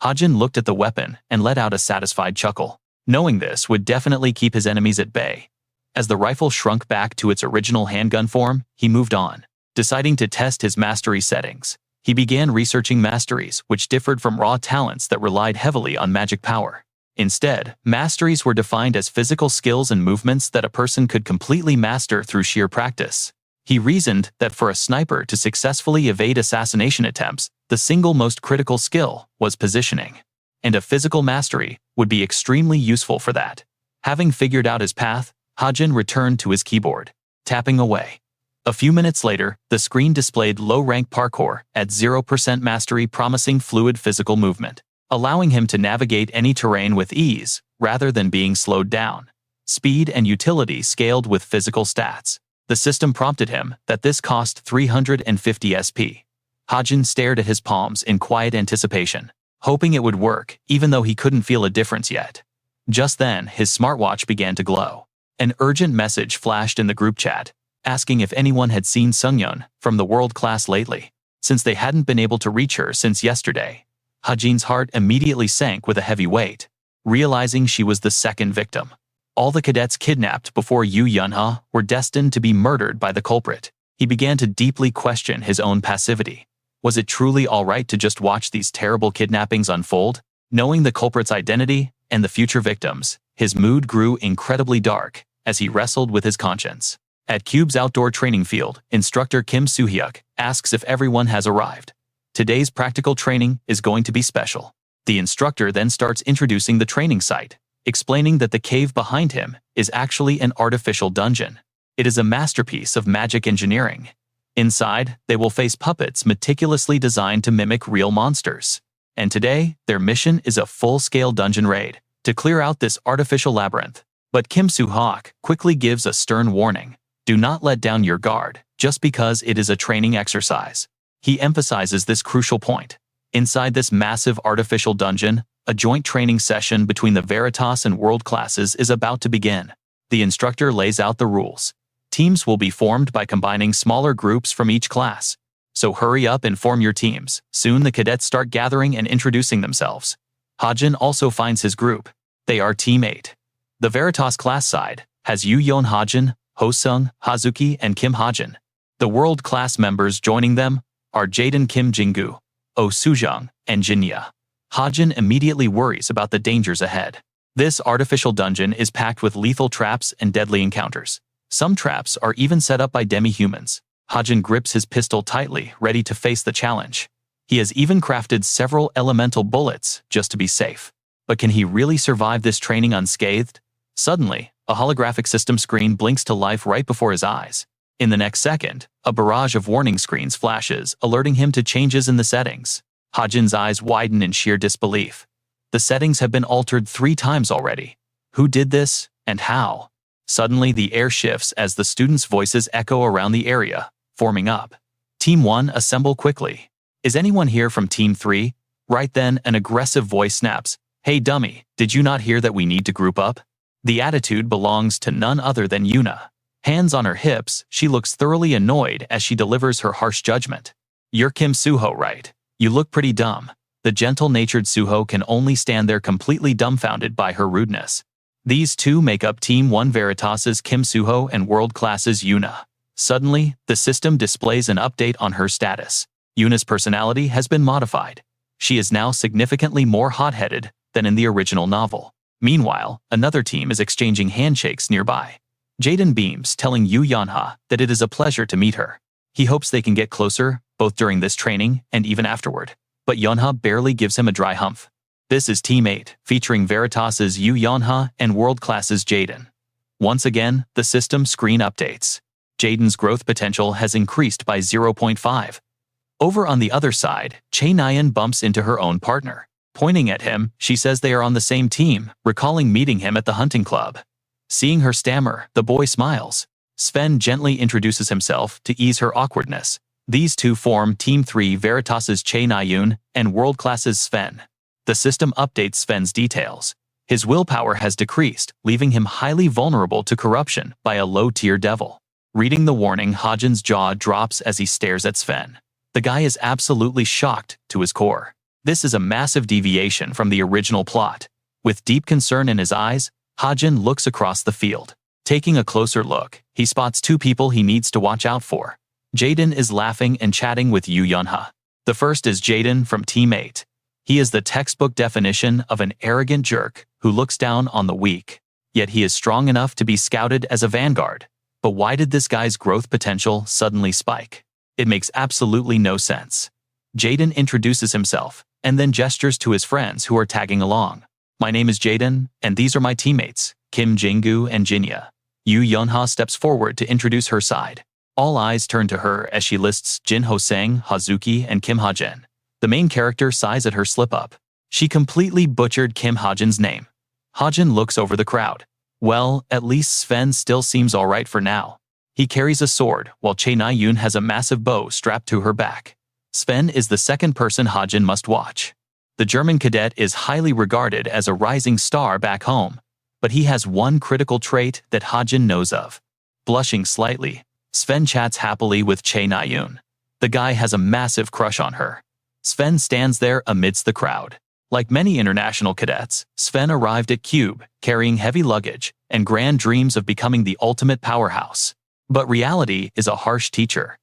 Hajin looked at the weapon and let out a satisfied chuckle, knowing this would definitely keep his enemies at bay. As the rifle shrunk back to its original handgun form, he moved on. Deciding to test his mastery settings, he began researching masteries which differed from raw talents that relied heavily on magic power. Instead, masteries were defined as physical skills and movements that a person could completely master through sheer practice. He reasoned that for a sniper to successfully evade assassination attempts, the single most critical skill was positioning, and a physical mastery would be extremely useful for that. Having figured out his path, Hajin returned to his keyboard, tapping away. A few minutes later, the screen displayed low-rank parkour at 0% mastery, promising fluid physical movement, allowing him to navigate any terrain with ease rather than being slowed down. Speed and utility scaled with physical stats. The system prompted him that this cost 350 SP. Hajin stared at his palms in quiet anticipation, hoping it would work even though he couldn't feel a difference yet. Just then, his smartwatch began to glow. An urgent message flashed in the group chat, asking if anyone had seen Sungyeon from the world class lately, since they hadn't been able to reach her since yesterday. Hajin's heart immediately sank with a heavy weight, realizing she was the second victim. All the cadets kidnapped before Yu Yunha were destined to be murdered by the culprit. He began to deeply question his own passivity. Was it truly all right to just watch these terrible kidnappings unfold? Knowing the culprit's identity and the future victims, his mood grew incredibly dark as he wrestled with his conscience. At Cube's outdoor training field, instructor Kim Soo-hyuk asks if everyone has arrived. Today's practical training is going to be special. The instructor then starts introducing the training site, explaining that the cave behind him is actually an artificial dungeon. It is a masterpiece of magic engineering. Inside, they will face puppets meticulously designed to mimic real monsters. And today, their mission is a full-scale dungeon raid to clear out this artificial labyrinth. But Kim Soo-hyuk quickly gives a stern warning. Do not let down your guard just because it is a training exercise. He emphasizes this crucial point. Inside this massive artificial dungeon, a joint training session between the Veritas and World classes is about to begin. The instructor lays out the rules. Teams will be formed by combining smaller groups from each class. So hurry up and form your teams. Soon the cadets start gathering and introducing themselves. Hajin also finds his group. They are Team 8. The Veritas class side has Yu Yeon Hajin, Ho Sung, Hazuki, and Kim Hajin. The World class members joining them are Jaden Kim Jingu, Oh Sujung, and Jinya. Hajin immediately worries about the dangers ahead. This artificial dungeon is packed with lethal traps and deadly encounters. Some traps are even set up by demi-humans. Hajin grips his pistol tightly, ready to face the challenge. He has even crafted several elemental bullets just to be safe. But can he really survive this training unscathed? Suddenly, a holographic system screen blinks to life right before his eyes. In the next second, a barrage of warning screens flashes, alerting him to changes in the settings. Hajin's eyes widen in sheer disbelief. The settings have been altered 3 times already. Who did this, and how? Suddenly the air shifts as the students' voices echo around the area, forming up. Team 1, assemble quickly. Is anyone here from Team 3? Right then, an aggressive voice snaps. Hey dummy, did you not hear that we need to group up? The attitude belongs to none other than Yuna. Hands on her hips, she looks thoroughly annoyed as she delivers her harsh judgment. You're Kim Suho, right? You look pretty dumb. The gentle-natured Suho can only stand there completely dumbfounded by her rudeness. These two make up Team 1 Veritas's Kim Suho and World Class's Yuna. Suddenly, the system displays an update on her status. Yuna's personality has been modified. She is now significantly more hot-headed than in the original novel. Meanwhile, another team is exchanging handshakes nearby. Jaden beams, telling Yu Yanha that it is a pleasure to meet her. He hopes they can get closer, both during this training and even afterward. But Yonha barely gives him a dry humph. This is Team 8, featuring Veritas's Yu Yonha and World Class's Jaden. Once again, the system screen updates. Jaden's growth potential has increased by 0.5. Over on the other side, Chae Nyan bumps into her own partner. Pointing at him, she says they are on the same team, recalling meeting him at the hunting club. Seeing her stammer, the boy smiles. Sven gently introduces himself to ease her awkwardness. These two form Team 3 Veritas's Chae Nayun and World Class's Sven. The system updates Sven's details. His willpower has decreased, leaving him highly vulnerable to corruption by a low-tier devil. Reading the warning, Hajin's jaw drops as he stares at Sven. The guy is absolutely shocked to his core. This is a massive deviation from the original plot. With deep concern in his eyes, Hajin looks across the field. Taking a closer look, he spots 2 people he needs to watch out for. Jaden is laughing and chatting with Yu Yunha. The first is Jaden from Team 8. He is the textbook definition of an arrogant jerk who looks down on the weak. Yet he is strong enough to be scouted as a vanguard. But why did this guy's growth potential suddenly spike? It makes absolutely no sense. Jaden introduces himself, and then gestures to his friends who are tagging along. My name is Jaden, and these are my teammates, Kim Jingu and Jinya. Yu Yunha steps forward to introduce her side. All eyes turn to her as she lists Jin Ho-sang, Hazuki, and Kim Hajin. The main character sighs at her slip-up. She completely butchered Kim Hajin's name. Hajin looks over the crowd. Well, at least Sven still seems alright for now. He carries a sword, while Chae Na-yoon has a massive bow strapped to her back. Sven is the second person Hajin must watch. The German cadet is highly regarded as a rising star back home, but he has one critical trait that Hajin knows of. Blushing slightly, Sven chats happily with Chae Na-yoon. The guy has a massive crush on her. Sven stands there amidst the crowd. Like many international cadets, Sven arrived at Cube, carrying heavy luggage and grand dreams of becoming the ultimate powerhouse. But reality is a harsh teacher.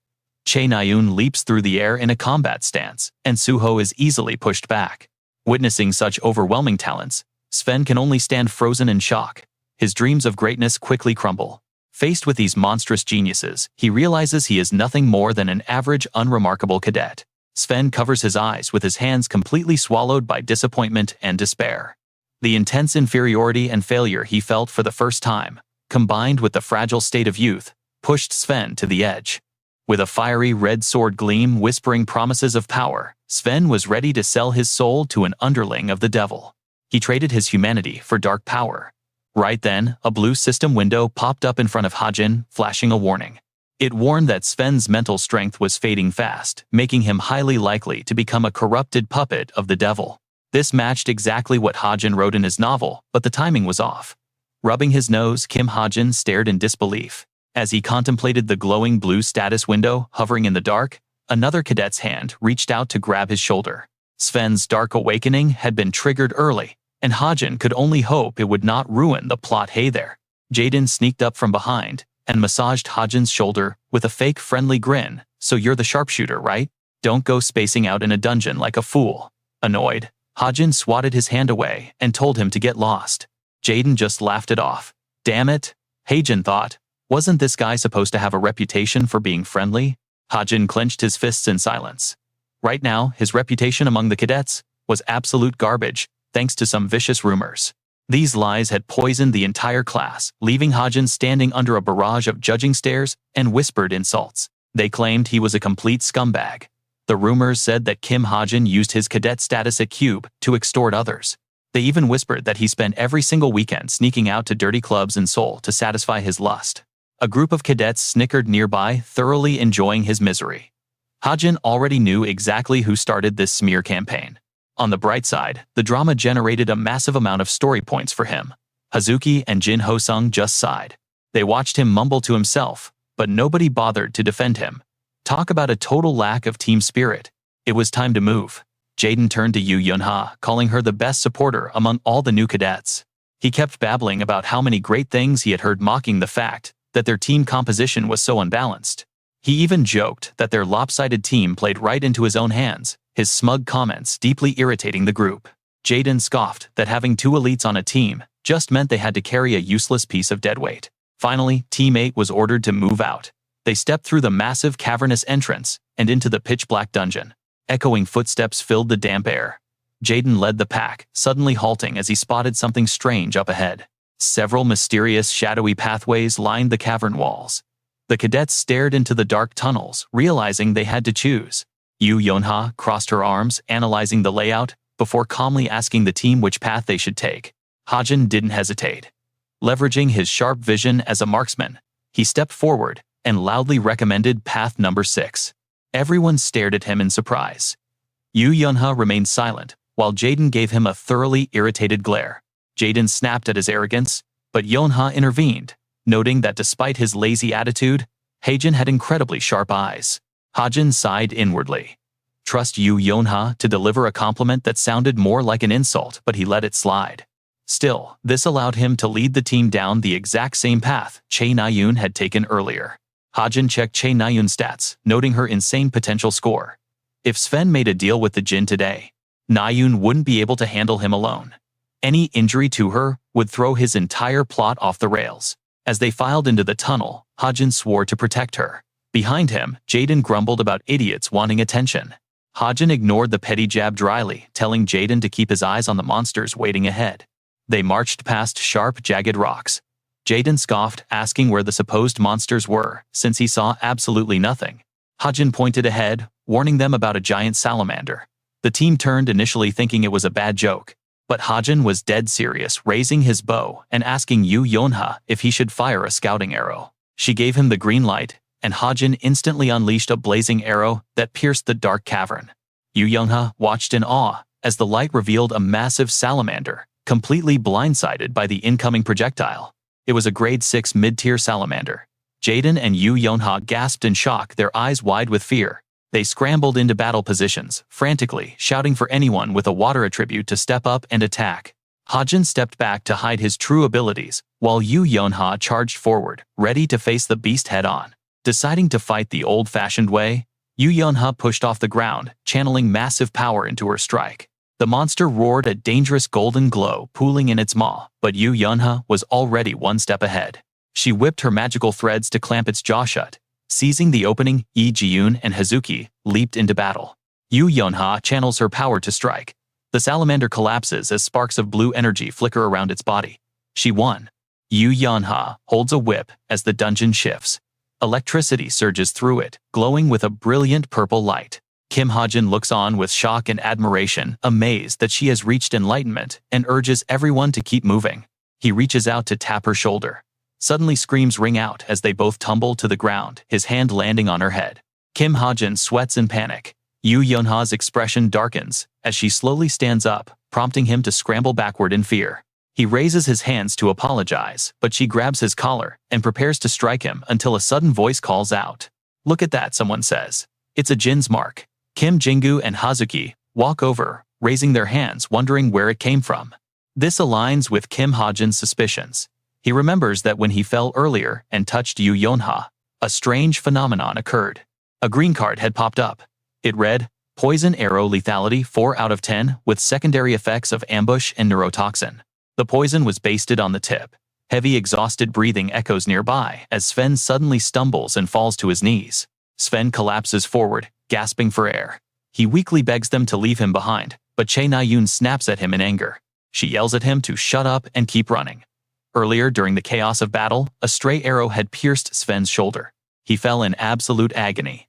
Chae Na-yoon leaps through the air in a combat stance, and Suho is easily pushed back. Witnessing such overwhelming talents, Sven can only stand frozen in shock. His dreams of greatness quickly crumble. Faced with these monstrous geniuses, he realizes he is nothing more than an average, unremarkable cadet. Sven covers his eyes with his hands completely swallowed by disappointment and despair. The intense inferiority and failure he felt for the first time, combined with the fragile state of youth, pushed Sven to the edge. With a fiery red sword gleam whispering promises of power, Sven was ready to sell his soul to an underling of the devil. He traded his humanity for dark power. Right then, a blue system window popped up in front of Hajin, flashing a warning. It warned that Sven's mental strength was fading fast, making him highly likely to become a corrupted puppet of the devil. This matched exactly what Hajin wrote in his novel, but the timing was off. Rubbing his nose, Kim Hajin stared in disbelief. As he contemplated the glowing blue status window hovering in the dark, another cadet's hand reached out to grab his shoulder. Sven's dark awakening had been triggered early, and Hajin could only hope it would not ruin the plot. Hey there. Jaden sneaked up from behind and massaged Hajin's shoulder with a fake friendly grin. So you're the sharpshooter, right? Don't go spacing out in a dungeon like a fool. Annoyed, Hajin swatted his hand away and told him to get lost. Jaden just laughed it off. Damn it, Hajin thought. Wasn't this guy supposed to have a reputation for being friendly? Hajin clenched his fists in silence. Right now, his reputation among the cadets was absolute garbage, thanks to some vicious rumors. These lies had poisoned the entire class, leaving Hajin standing under a barrage of judging stares and whispered insults. They claimed he was a complete scumbag. The rumors said that Kim Hajin used his cadet status at Cube to extort others. They even whispered that he spent every single weekend sneaking out to dirty clubs in Seoul to satisfy his lust. A group of cadets snickered nearby, thoroughly enjoying his misery. Hajin already knew exactly who started this smear campaign. On the bright side, the drama generated a massive amount of story points for him. Hazuki and Jin Ho-sung just sighed. They watched him mumble to himself, but nobody bothered to defend him. Talk about a total lack of team spirit. It was time to move. Jaden turned to Yoo Yeon-ha, calling her the best supporter among all the new cadets. He kept babbling about how many great things he had heard, mocking the fact that their team composition was so unbalanced. He even joked that their lopsided team played right into his own hands, his smug comments deeply irritating the group. Jaden scoffed that having two elites on a team just meant they had to carry a useless piece of deadweight. Finally, Team 8 was ordered to move out. They stepped through the massive cavernous entrance and into the pitch-black dungeon. Echoing footsteps filled the damp air. Jaden led the pack, suddenly halting as he spotted something strange up ahead. Several mysterious, shadowy pathways lined the cavern walls. The cadets stared into the dark tunnels, realizing they had to choose. Yoo Yeon-ha crossed her arms, analyzing the layout, before calmly asking the team which path they should take. Hajin didn't hesitate. Leveraging his sharp vision as a marksman, he stepped forward and loudly recommended path number 6. Everyone stared at him in surprise. Yoo Yeon-ha remained silent, while Jaden gave him a thoroughly irritated glare. Jaden snapped at his arrogance, but Yeon-ha intervened, noting that despite his lazy attitude, Hajin had incredibly sharp eyes. Hajin sighed inwardly. Trust Yoo Yeon-ha to deliver a compliment that sounded more like an insult, but he let it slide. Still, this allowed him to lead the team down the exact same path Chae Na-yoon had taken earlier. Hajin checked Chae Na-yoon's stats, noting her insane potential score. If Sven made a deal with the Jin today, Na-yoon wouldn't be able to handle him alone. Any injury to her would throw his entire plot off the rails. As they filed into the tunnel, Hajin swore to protect her. Behind him, Jaden grumbled about idiots wanting attention. Hajin ignored the petty jab dryly, telling Jaden to keep his eyes on the monsters waiting ahead. They marched past sharp, jagged rocks. Jaden scoffed, asking where the supposed monsters were, since he saw absolutely nothing. Hajin pointed ahead, warning them about a giant salamander. The team turned, initially thinking it was a bad joke. But Hajin was dead serious, raising his bow and asking Yu Yonha if he should fire a scouting arrow. She gave him the green light, and Hajin instantly unleashed a blazing arrow that pierced the dark cavern. Yu Yonha watched in awe as the light revealed a massive salamander, completely blindsided by the incoming projectile. It was a grade 6 mid-tier salamander. Jaden and Yu Yonha gasped in shock, their eyes wide with fear. They scrambled into battle positions, frantically shouting for anyone with a water attribute to step up and attack. Hajin stepped back to hide his true abilities, while Yu Yonha charged forward, ready to face the beast head-on. Deciding to fight the old-fashioned way, Yu Yonha pushed off the ground, channeling massive power into her strike. The monster roared, a dangerous golden glow pooling in its maw, but Yu Yonha was already one step ahead. She whipped her magical threads to clamp its jaw shut. Seizing the opening, Yi Jiyun and Hazuki leaped into battle. Yu Yonha channels her power to strike. The salamander collapses as sparks of blue energy flicker around its body. She won. Yu Yonha holds a whip as the dungeon shifts. Electricity surges through it, glowing with a brilliant purple light. Kim Hajin looks on with shock and admiration, amazed that she has reached enlightenment, and urges everyone to keep moving. He reaches out to tap her shoulder. Suddenly screams ring out as they both tumble to the ground, his hand landing on her head. Kim Hajin sweats in panic. Yu Yonha's expression darkens as she slowly stands up, prompting him to scramble backward in fear. He raises his hands to apologize, but she grabs his collar and prepares to strike him until a sudden voice calls out. "Look at that," someone says. "It's a Jin's mark." Kim Jingu and Hazuki walk over, raising their hands, wondering where it came from. This aligns with Kim Hajin's suspicions. He remembers that when he fell earlier and touched Yu Yonha, a strange phenomenon occurred. A green card had popped up. It read, Poison Arrow Lethality 4 out of 10 with secondary effects of ambush and neurotoxin. The poison was basted on the tip. Heavy exhausted breathing echoes nearby as Sven suddenly stumbles and falls to his knees. Sven collapses forward, gasping for air. He weakly begs them to leave him behind, but Che Na-yoon snaps at him in anger. She yells at him to shut up and keep running. Earlier, during the chaos of battle, a stray arrow had pierced Sven's shoulder. He fell in absolute agony.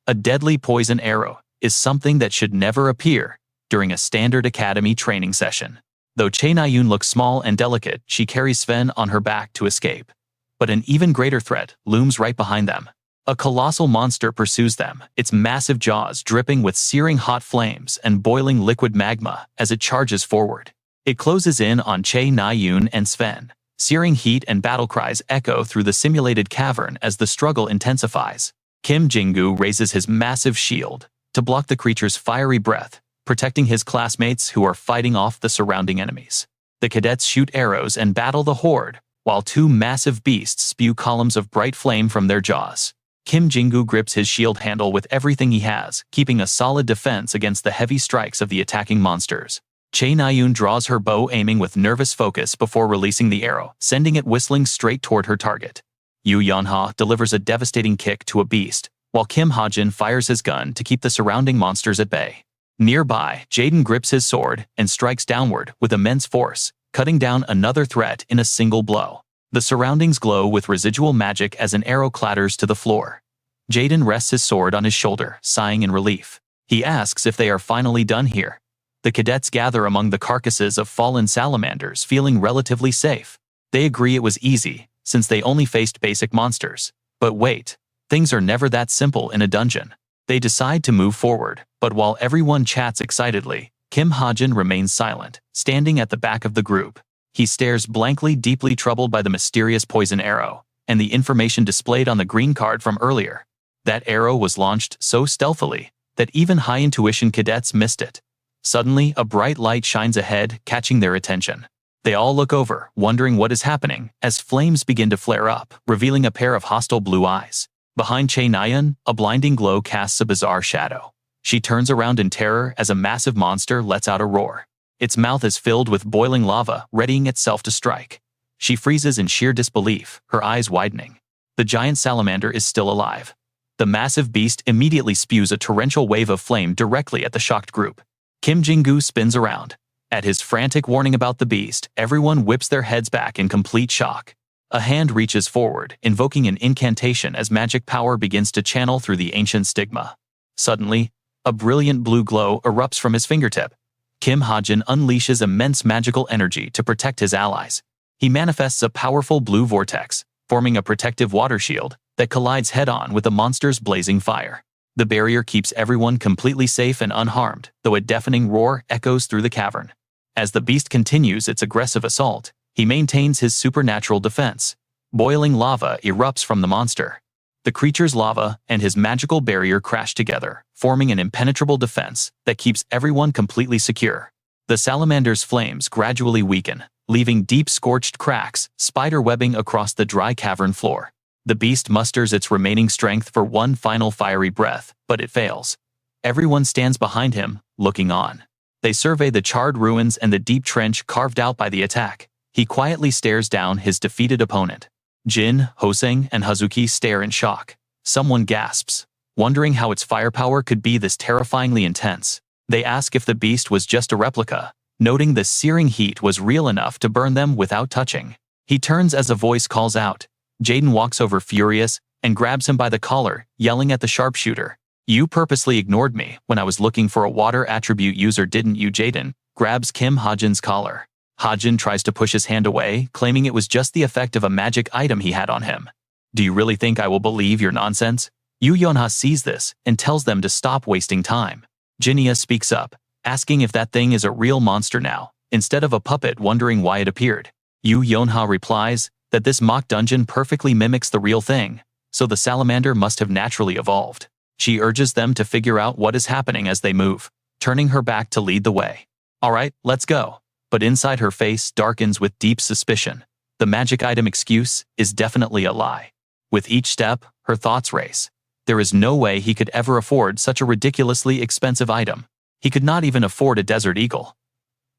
A deadly poison arrow is something that should never appear during a standard academy training session. Though Che Na-yoon looks small and delicate, she carries Sven on her back to escape. But an even greater threat looms right behind them. A colossal monster pursues them, its massive jaws dripping with searing hot flames and boiling liquid magma as it charges forward. It closes in on Che Na-yoon and Sven. Searing heat and battle cries echo through the simulated cavern as the struggle intensifies. Kim Jingu raises his massive shield to block the creature's fiery breath, protecting his classmates who are fighting off the surrounding enemies. The cadets shoot arrows and battle the horde, while two massive beasts spew columns of bright flame from their jaws. Kim Jingu grips his shield handle with everything he has, keeping a solid defense against the heavy strikes of the attacking monsters. Che Na-yoon draws her bow, aiming with nervous focus before releasing the arrow, sending it whistling straight toward her target. Yu Yonha delivers a devastating kick to a beast, while Kim Hajin fires his gun to keep the surrounding monsters at bay. Nearby, Jaden grips his sword and strikes downward with immense force, cutting down another threat in a single blow. The surroundings glow with residual magic as an arrow clatters to the floor. Jaden rests his sword on his shoulder, sighing in relief. He asks if they are finally done here. The cadets gather among the carcasses of fallen salamanders, feeling relatively safe. They agree it was easy, since they only faced basic monsters. But wait, things are never that simple in a dungeon. They decide to move forward, but while everyone chats excitedly, Kim Hajin remains silent, standing at the back of the group. He stares blankly, deeply troubled by the mysterious poison arrow, and the information displayed on the green card from earlier. That arrow was launched so stealthily that even high-intuition cadets missed it. Suddenly, a bright light shines ahead, catching their attention. They all look over, wondering what is happening, as flames begin to flare up, revealing a pair of hostile blue eyes. Behind Che Na-yoon, a blinding glow casts a bizarre shadow. She turns around in terror as a massive monster lets out a roar. Its mouth is filled with boiling lava, readying itself to strike. She freezes in sheer disbelief, her eyes widening. The giant salamander is still alive. The massive beast immediately spews a torrential wave of flame directly at the shocked group. Kim Jingu spins around. At his frantic warning about the beast, everyone whips their heads back in complete shock. A hand reaches forward, invoking an incantation as magic power begins to channel through the ancient stigma. Suddenly, a brilliant blue glow erupts from his fingertip. Kim Hajin unleashes immense magical energy to protect his allies. He manifests a powerful blue vortex, forming a protective water shield that collides head-on with the monster's blazing fire. The barrier keeps everyone completely safe and unharmed, though a deafening roar echoes through the cavern. As the beast continues its aggressive assault, he maintains his supernatural defense. Boiling lava erupts from the monster. The creature's lava and his magical barrier crash together, forming an impenetrable defense that keeps everyone completely secure. The salamander's flames gradually weaken, leaving deep scorched cracks, spider webbing across the dry cavern floor. The beast musters its remaining strength for one final fiery breath, but it fails. Everyone stands behind him, looking on. They survey the charred ruins and the deep trench carved out by the attack. He quietly stares down his defeated opponent. Jin, Hoseng, and Hazuki stare in shock. Someone gasps, wondering how its firepower could be this terrifyingly intense. They ask if the beast was just a replica, noting the searing heat was real enough to burn them without touching. He turns as a voice calls out. Jaden walks over furious and grabs him by the collar, yelling at the sharpshooter. "You purposely ignored me when I was looking for a water attribute user, didn't you?" Jaden grabs Kim Hajin's collar. Hajin tries to push his hand away, claiming it was just the effect of a magic item he had on him. "Do you really think I will believe your nonsense?" Yu Yonha sees this and tells them to stop wasting time. Jinia speaks up, asking if that thing is a real monster now, instead of a puppet, wondering why it appeared. Yu Yonha replies that this mock dungeon perfectly mimics the real thing, so the salamander must have naturally evolved. She urges them to figure out what is happening as they move, turning her back to lead the way. "All right, let's go." But inside her face darkens with deep suspicion. The magic item excuse is definitely a lie. With each step, her thoughts race. There is no way he could ever afford such a ridiculously expensive item. He could not even afford a desert eagle.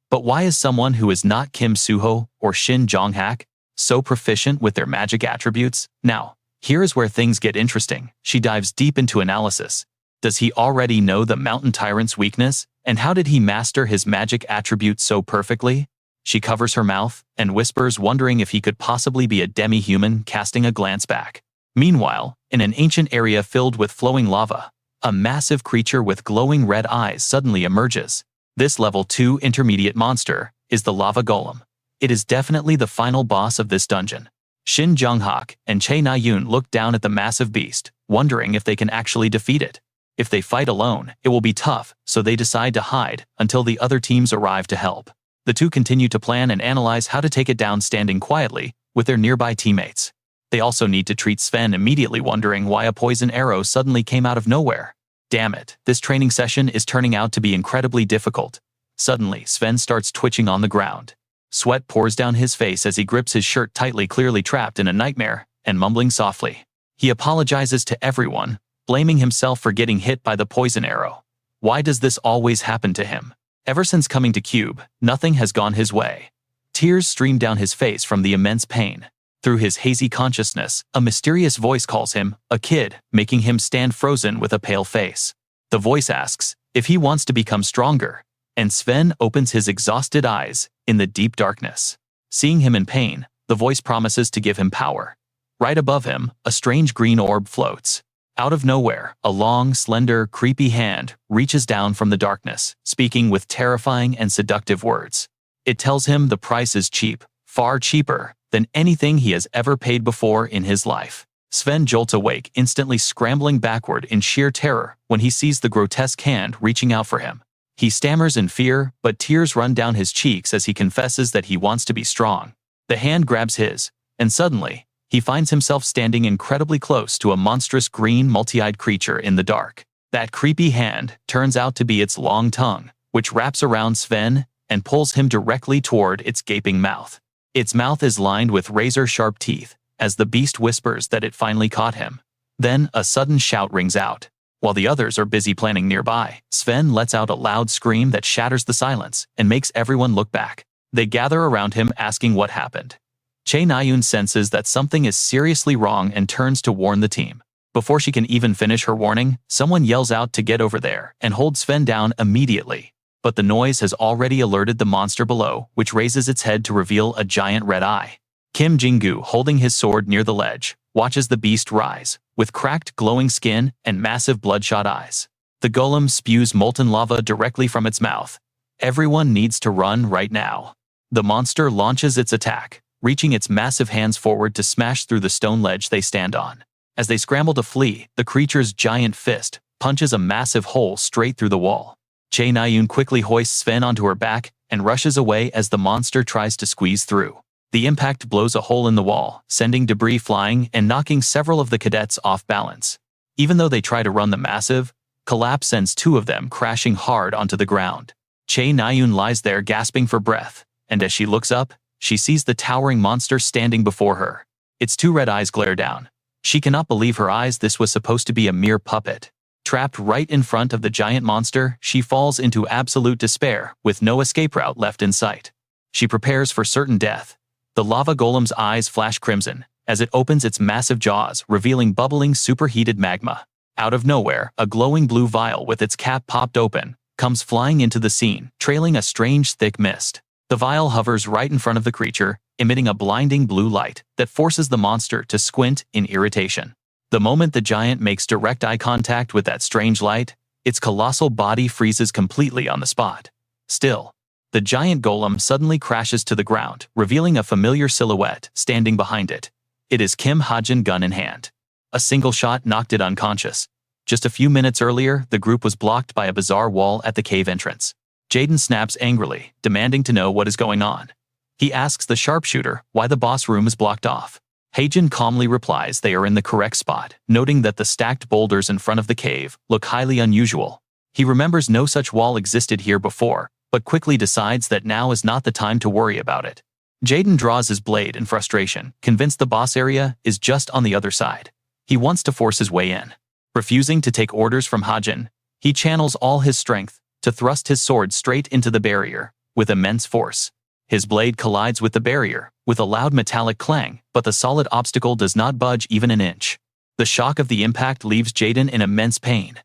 But why is someone who is not Kim Suho or Shin Jonghak so proficient with their magic attributes? Now, here is where things get interesting. She dives deep into analysis. Does he already know the mountain tyrant's weakness? And how did he master his magic attributes so perfectly? She covers her mouth and whispers, wondering if he could possibly be a demi-human, casting a glance back. Meanwhile, in an ancient area filled with flowing lava, a massive creature with glowing red eyes suddenly emerges. This level 2 intermediate monster is the lava golem. It is definitely the final boss of this dungeon. Shin Jonghak and Che Na-yoon look down at the massive beast, wondering if they can actually defeat it. If they fight alone, it will be tough, so they decide to hide until the other teams arrive to help. The two continue to plan and analyze how to take it down, standing quietly with their nearby teammates. They also need to treat Sven, immediately wondering why a poison arrow suddenly came out of nowhere. Damn it, this training session is turning out to be incredibly difficult. Suddenly, Sven starts twitching on the ground. Sweat pours down his face as he grips his shirt tightly, clearly trapped in a nightmare, and mumbling softly. He apologizes to everyone, blaming himself for getting hit by the poison arrow. Why does this always happen to him? Ever since coming to Cube, nothing has gone his way. Tears stream down his face from the immense pain. Through his hazy consciousness, a mysterious voice calls him a kid, making him stand frozen with a pale face. The voice asks if he wants to become stronger, and Sven opens his exhausted eyes in the deep darkness. Seeing him in pain, the voice promises to give him power. Right above him, a strange green orb floats. Out of nowhere, a long, slender, creepy hand reaches down from the darkness, speaking with terrifying and seductive words. It tells him the price is cheap, far cheaper than anything he has ever paid before in his life. Sven jolts awake, instantly scrambling backward in sheer terror when he sees the grotesque hand reaching out for him. He stammers in fear, but tears run down his cheeks as he confesses that he wants to be strong. The hand grabs his, and suddenly, he finds himself standing incredibly close to a monstrous green multi-eyed creature in the dark. That creepy hand turns out to be its long tongue, which wraps around Sven and pulls him directly toward its gaping mouth. Its mouth is lined with razor-sharp teeth, as the beast whispers that it finally caught him. Then a sudden shout rings out. While the others are busy planning nearby, Sven lets out a loud scream that shatters the silence and makes everyone look back. They gather around him, asking what happened. Che Na-yoon senses that something is seriously wrong and turns to warn the team. Before she can even finish her warning, someone yells out to get over there and hold Sven down immediately. But the noise has already alerted the monster below, which raises its head to reveal a giant red eye. Kim Jinggu, holding his sword near the ledge, watches the beast rise, with cracked glowing skin and massive bloodshot eyes. The golem spews molten lava directly from its mouth. Everyone needs to run right now. The monster launches its attack, reaching its massive hands forward to smash through the stone ledge they stand on. As they scramble to flee, the creature's giant fist punches a massive hole straight through the wall. Chae Nayun quickly hoists Sven onto her back and rushes away as the monster tries to squeeze through. The impact blows a hole in the wall, sending debris flying and knocking several of the cadets off balance. Even though they try to run, the massive collapse sends two of them crashing hard onto the ground. Chae Nayun lies there gasping for breath, and as she looks up, she sees the towering monster standing before her. Its two red eyes glare down. She cannot believe her eyes. This was supposed to be a mere puppet. Trapped right in front of the giant monster, she falls into absolute despair, with no escape route left in sight. She prepares for certain death. The lava golem's eyes flash crimson as it opens its massive jaws, revealing bubbling superheated magma. Out of nowhere, a glowing blue vial with its cap popped open comes flying into the scene, trailing a strange thick mist. The vial hovers right in front of the creature, emitting a blinding blue light that forces the monster to squint in irritation. The moment the giant makes direct eye contact with that strange light, its colossal body freezes completely on the spot. Still, the giant golem suddenly crashes to the ground, revealing a familiar silhouette standing behind it. It is Kim Hajin, gun in hand. A single shot knocked it unconscious. Just a few minutes earlier, the group was blocked by a bizarre wall at the cave entrance. Jaden snaps angrily, demanding to know what is going on. He asks the sharpshooter why the boss room is blocked off. Hajin calmly replies they are in the correct spot, noting that the stacked boulders in front of the cave look highly unusual. He remembers no such wall existed here before, but quickly decides that now is not the time to worry about it. Jaden draws his blade in frustration, convinced the boss area is just on the other side. He wants to force his way in. Refusing to take orders from Hajin, he channels all his strength to thrust his sword straight into the barrier, with immense force. His blade collides with the barrier, with a loud metallic clang, but the solid obstacle does not budge even an inch. The shock of the impact leaves Jaden in immense pain.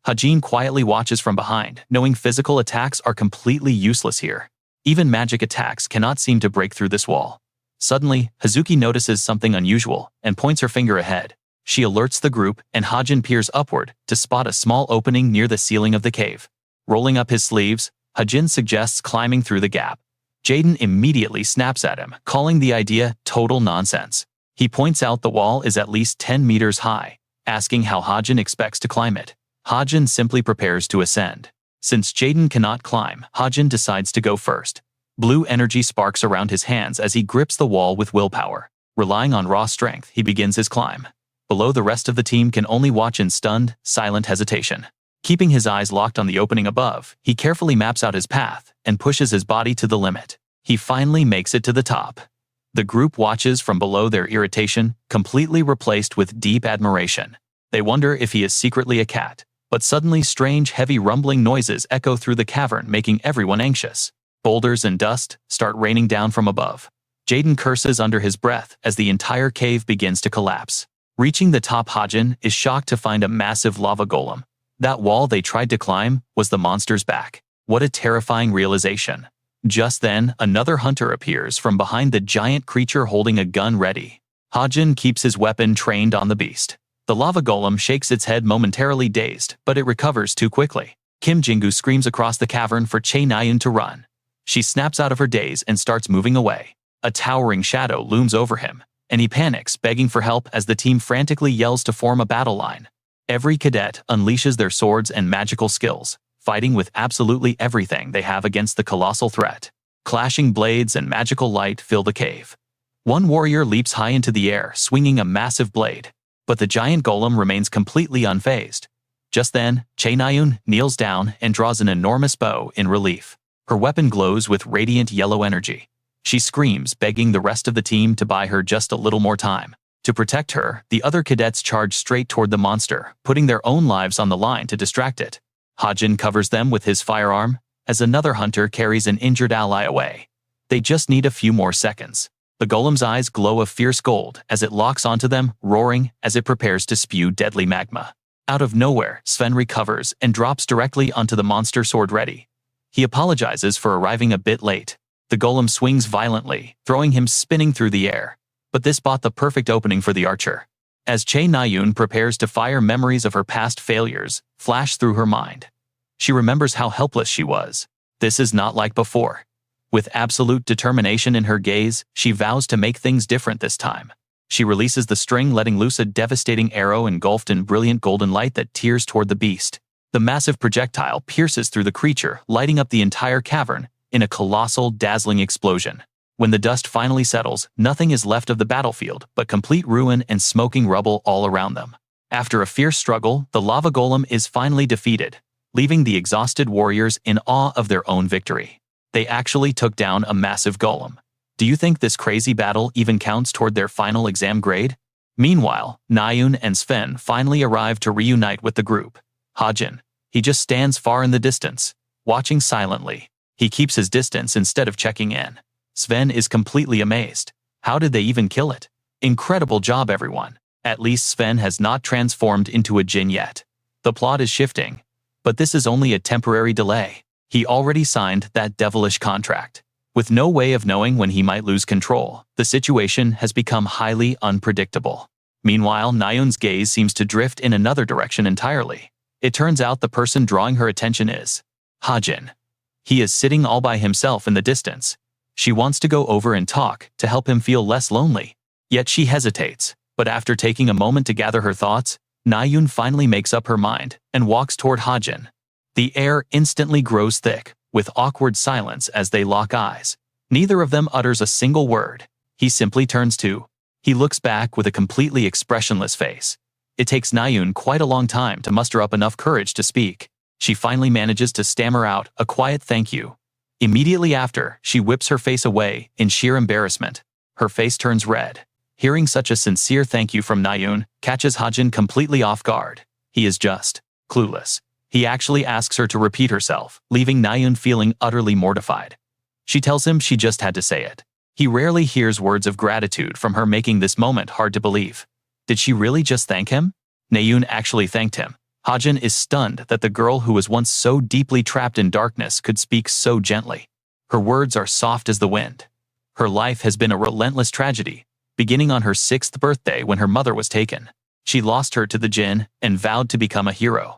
Hajin quietly watches from behind, knowing physical attacks are completely useless here. Even magic attacks cannot seem to break through this wall. Suddenly, Hazuki notices something unusual and points her finger ahead. She alerts the group, and Hajin peers upward to spot a small opening near the ceiling of the cave. Rolling up his sleeves, Hajin suggests climbing through the gap. Jaden immediately snaps at him, calling the idea total nonsense. He points out the wall is at least 10 meters high, asking how Hajin expects to climb it. Hajin simply prepares to ascend. Since Jaden cannot climb, Hajin decides to go first. Blue energy sparks around his hands as he grips the wall with willpower. Relying on raw strength, he begins his climb. Below, the rest of the team can only watch in stunned, silent hesitation. Keeping his eyes locked on the opening above, he carefully maps out his path and pushes his body to the limit. He finally makes it to the top. The group watches from below, their irritation completely replaced with deep admiration. They wonder if he is secretly a cat, but suddenly strange, heavy rumbling noises echo through the cavern, making everyone anxious. Boulders and dust start raining down from above. Jaden curses under his breath as the entire cave begins to collapse. Reaching the top, Hajin is shocked to find a massive lava golem. That wall they tried to climb was the monster's back. What a terrifying realization. Just then, another hunter appears from behind the giant creature holding a gun ready. Hajin keeps his weapon trained on the beast. The lava golem shakes its head, momentarily dazed, but it recovers too quickly. Kim Jinggu screams across the cavern for Chae Nayun to run. She snaps out of her daze and starts moving away. A towering shadow looms over him, and he panics, begging for help as the team frantically yells to form a battle line. Every cadet unleashes their swords and magical skills, fighting with absolutely everything they have against the colossal threat. Clashing blades and magical light fill the cave. One warrior leaps high into the air, swinging a massive blade, but the giant golem remains completely unfazed. Just then, Chae Nayun kneels down and draws an enormous bow in relief. Her weapon glows with radiant yellow energy. She screams, begging the rest of the team to buy her just a little more time. To protect her, the other cadets charge straight toward the monster, putting their own lives on the line to distract it. Hajin covers them with his firearm, as another hunter carries an injured ally away. They just need a few more seconds. The golem's eyes glow a fierce gold as it locks onto them, roaring as it prepares to spew deadly magma. Out of nowhere, Sven recovers and drops directly onto the monster, sword ready. He apologizes for arriving a bit late. The golem swings violently, throwing him spinning through the air. But this bought the perfect opening for the archer. As Chae Na-yoon prepares to fire, memories of her past failures flash through her mind. She remembers how helpless she was. This is not like before. With absolute determination in her gaze, she vows to make things different this time. She releases the string, letting loose a devastating arrow engulfed in brilliant golden light that tears toward the beast. The massive projectile pierces through the creature, lighting up the entire cavern in a colossal, dazzling explosion. When the dust finally settles, nothing is left of the battlefield but complete ruin and smoking rubble all around them. After a fierce struggle, the lava golem is finally defeated, leaving the exhausted warriors in awe of their own victory. They actually took down a massive golem. Do you think this crazy battle even counts toward their final exam grade? Meanwhile, Na-yoon and Sven finally arrive to reunite with the group. Hajin, he just stands far in the distance, watching silently. He keeps his distance instead of checking in. Sven is completely amazed. How did they even kill it? Incredible job, everyone. At least Sven has not transformed into a djinn yet. The plot is shifting, but this is only a temporary delay. He already signed that devilish contract. With no way of knowing when he might lose control, the situation has become highly unpredictable. Meanwhile, Na-yoon's gaze seems to drift in another direction entirely. It turns out the person drawing her attention is Hajin. He is sitting all by himself in the distance. She wants to go over and talk to help him feel less lonely. Yet she hesitates, but after taking a moment to gather her thoughts, Na-yoon finally makes up her mind and walks toward Hajin. The air instantly grows thick, with awkward silence as they lock eyes. Neither of them utters a single word. He simply turns to. He looks back with a completely expressionless face. It takes Na-yoon quite a long time to muster up enough courage to speak. She finally manages to stammer out a quiet thank you. Immediately after, she whips her face away in sheer embarrassment. Her face turns red. Hearing such a sincere thank you from Na-yoon catches Hajin completely off guard. He is just clueless. He actually asks her to repeat herself, leaving Na-yoon feeling utterly mortified. She tells him she just had to say it. He rarely hears words of gratitude from her, making this moment hard to believe. Did she really just thank him? Na-yoon actually thanked him. Hajin is stunned that the girl who was once so deeply trapped in darkness could speak so gently. Her words are soft as the wind. Her life has been a relentless tragedy, beginning on her 6th birthday when her mother was taken. She lost her to the djinn and vowed to become a hero.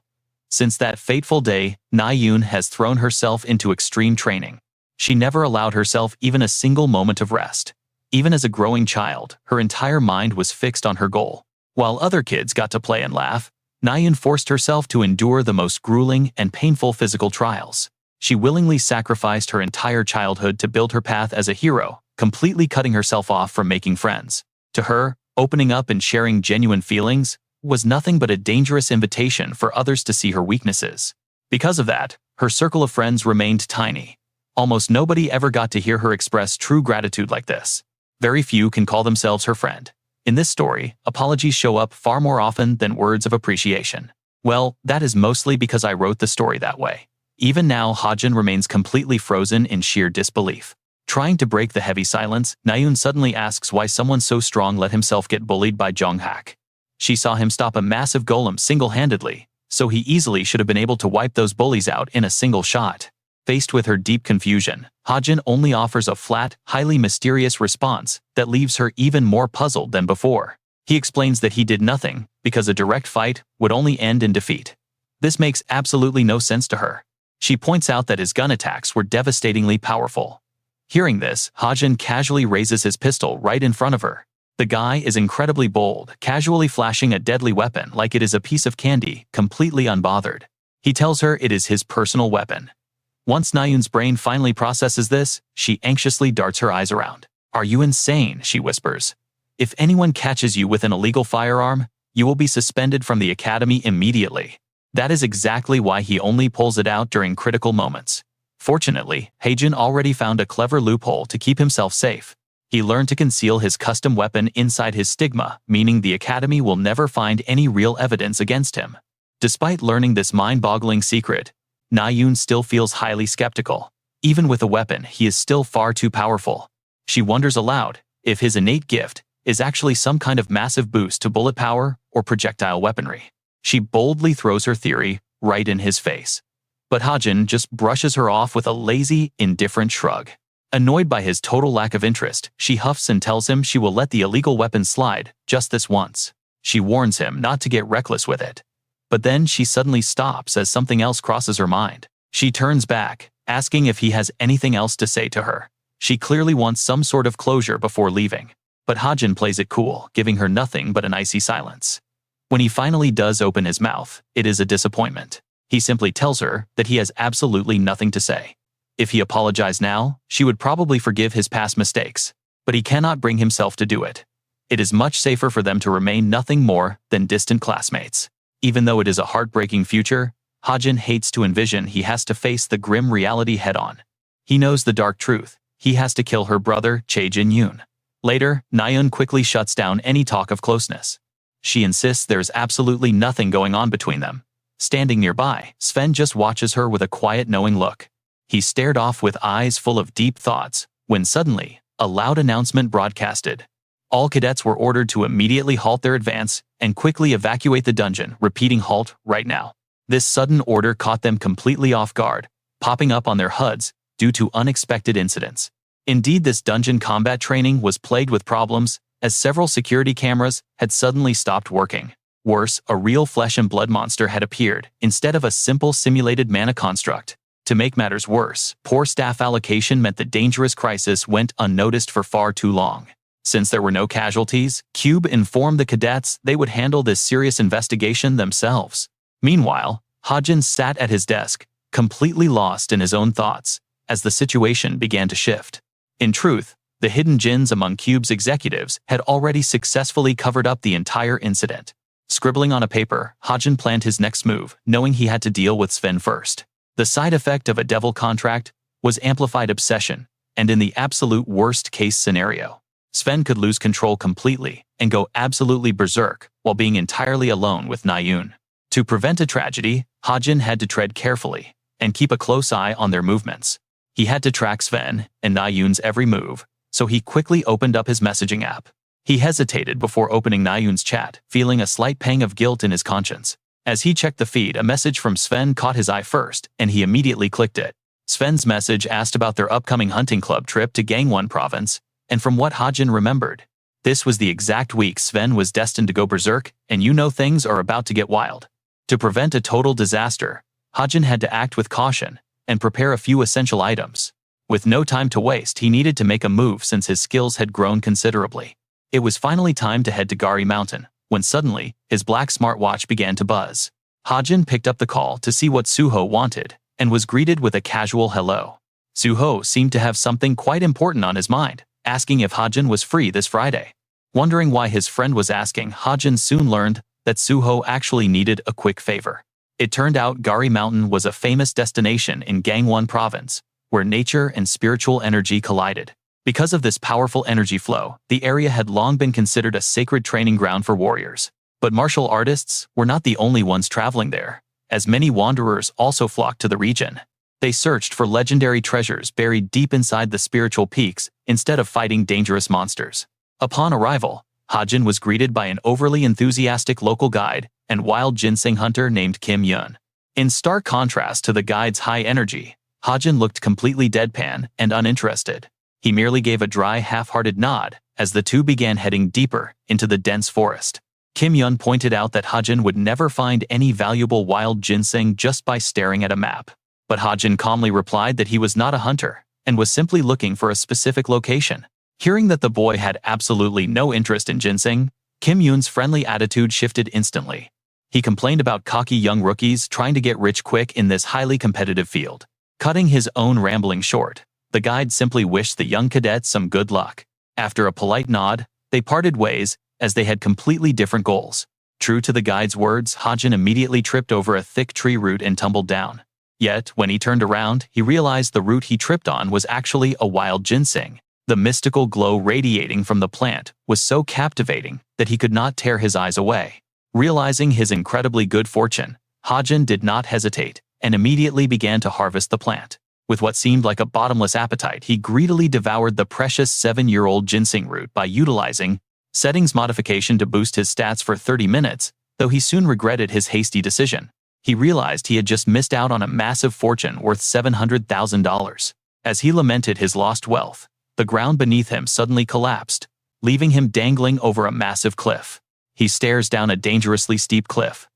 Since that fateful day, Na-yoon has thrown herself into extreme training. She never allowed herself even a single moment of rest. Even as a growing child, her entire mind was fixed on her goal. While other kids got to play and laugh, Na-yoon forced herself to endure the most grueling and painful physical trials. She willingly sacrificed her entire childhood to build her path as a hero, completely cutting herself off from making friends. To her, opening up and sharing genuine feelings was nothing but a dangerous invitation for others to see her weaknesses. Because of that, her circle of friends remained tiny. Almost nobody ever got to hear her express true gratitude like this. Very few can call themselves her friend. In this story, apologies show up far more often than words of appreciation. Well, that is mostly because I wrote the story that way. Even now, Hajin remains completely frozen in sheer disbelief. Trying to break the heavy silence, Na-yoon suddenly asks why someone so strong let himself get bullied by Jong-hak. She saw him stop a massive golem single-handedly, so he easily should have been able to wipe those bullies out in a single shot. Faced with her deep confusion, Hajin only offers a flat, highly mysterious response that leaves her even more puzzled than before. He explains that he did nothing because a direct fight would only end in defeat. This makes absolutely no sense to her. She points out that his gun attacks were devastatingly powerful. Hearing this, Hajin casually raises his pistol right in front of her. The guy is incredibly bold, casually flashing a deadly weapon like it is a piece of candy, completely unbothered. He tells her it is his personal weapon. Once Na-yoon's brain finally processes this, she anxiously darts her eyes around. "Are you insane?" she whispers. "If anyone catches you with an illegal firearm, you will be suspended from the academy immediately." That is exactly why he only pulls it out during critical moments. Fortunately, Hajin already found a clever loophole to keep himself safe. He learned to conceal his custom weapon inside his stigma, meaning the academy will never find any real evidence against him. Despite learning this mind-boggling secret, Na-yoon still feels highly skeptical. Even with a weapon, he is still far too powerful. She wonders aloud if his innate gift is actually some kind of massive boost to bullet power or projectile weaponry. She boldly throws her theory right in his face. But Hajin just brushes her off with a lazy, indifferent shrug. Annoyed by his total lack of interest, she huffs and tells him she will let the illegal weapon slide, just this once. She warns him not to get reckless with it. But then she suddenly stops as something else crosses her mind. She turns back, asking if he has anything else to say to her. She clearly wants some sort of closure before leaving. But Hajin plays it cool, giving her nothing but an icy silence. When he finally does open his mouth, it is a disappointment. He simply tells her that he has absolutely nothing to say. If he apologized now, she would probably forgive his past mistakes. But he cannot bring himself to do it. It is much safer for them to remain nothing more than distant classmates. Even though it is a heartbreaking future, Hajin hates to envision he has to face the grim reality head-on. He knows the dark truth. He has to kill her brother, Chae Jin-yoon. Later, Na-eun quickly shuts down any talk of closeness. She insists there's absolutely nothing going on between them. Standing nearby, Sven just watches her with a quiet knowing look. He stared off with eyes full of deep thoughts, when suddenly, a loud announcement broadcasted. All cadets were ordered to immediately halt their advance and quickly evacuate the dungeon, repeating halt right now. This sudden order caught them completely off guard, popping up on their HUDs due to unexpected incidents. Indeed, this dungeon combat training was plagued with problems, as several security cameras had suddenly stopped working. Worse, a real flesh and blood monster had appeared, instead of a simple simulated mana construct. To make matters worse, poor staff allocation meant the dangerous crisis went unnoticed for far too long. Since there were no casualties, Cube informed the cadets they would handle this serious investigation themselves. Meanwhile, Hajin sat at his desk, completely lost in his own thoughts, as the situation began to shift. In truth, the hidden Jins among Cube's executives had already successfully covered up the entire incident. Scribbling on a paper, Hajin planned his next move, knowing he had to deal with Sven first. The side effect of a devil contract was amplified obsession, and in the absolute worst-case scenario, Sven could lose control completely and go absolutely berserk while being entirely alone with Na-eun. To prevent a tragedy, Hajin had to tread carefully and keep a close eye on their movements. He had to track Sven and Na-eun's every move, so he quickly opened up his messaging app. He hesitated before opening Na-eun's chat, feeling a slight pang of guilt in his conscience. As he checked the feed, a message from Sven caught his eye first, and he immediately clicked it. Sven's message asked about their upcoming hunting club trip to Gangwon province, and from what Hajin remembered, this was the exact week Sven was destined to go berserk, and things are about to get wild. To prevent a total disaster, Hajin had to act with caution and prepare a few essential items. With no time to waste, he needed to make a move since his skills had grown considerably. It was finally time to head to Gari Mountain, when suddenly, his black smartwatch began to buzz. Hajin picked up the call to see what Suho wanted, and was greeted with a casual hello. Suho seemed to have something quite important on his mind, asking if Hajin was free this Friday. Wondering why his friend was asking, Hajin soon learned that Suho actually needed a quick favor. It turned out Gari Mountain was a famous destination in Gangwon province, where nature and spiritual energy collided. Because of this powerful energy flow, the area had long been considered a sacred training ground for warriors. But martial artists were not the only ones traveling there, as many wanderers also flocked to the region. They searched for legendary treasures buried deep inside the spiritual peaks instead of fighting dangerous monsters. Upon arrival, Hajin was greeted by an overly enthusiastic local guide and wild ginseng hunter named Kim Yun. In stark contrast to the guide's high energy, Hajin looked completely deadpan and uninterested. He merely gave a dry, half-hearted nod as the two began heading deeper into the dense forest. Kim Yun pointed out that Hajin would never find any valuable wild ginseng just by staring at a map. But Hajin calmly replied that he was not a hunter and was simply looking for a specific location. Hearing that the boy had absolutely no interest in ginseng, Kim Yun's friendly attitude shifted instantly. He complained about cocky young rookies trying to get rich quick in this highly competitive field. Cutting his own rambling short, the guide simply wished the young cadet some good luck. After a polite nod, they parted ways as they had completely different goals. True to the guide's words, Hajin immediately tripped over a thick tree root and tumbled down. Yet, when he turned around, he realized the root he tripped on was actually a wild ginseng. The mystical glow radiating from the plant was so captivating that he could not tear his eyes away. Realizing his incredibly good fortune, Hajin did not hesitate and immediately began to harvest the plant. With what seemed like a bottomless appetite, he greedily devoured the precious 7-year-old ginseng root by utilizing settings modification to boost his stats for 30 minutes, though he soon regretted his hasty decision. He realized he had just missed out on a massive fortune worth $700,000. As he lamented his lost wealth, the ground beneath him suddenly collapsed, leaving him dangling over a massive cliff. He stares down a dangerously steep cliff.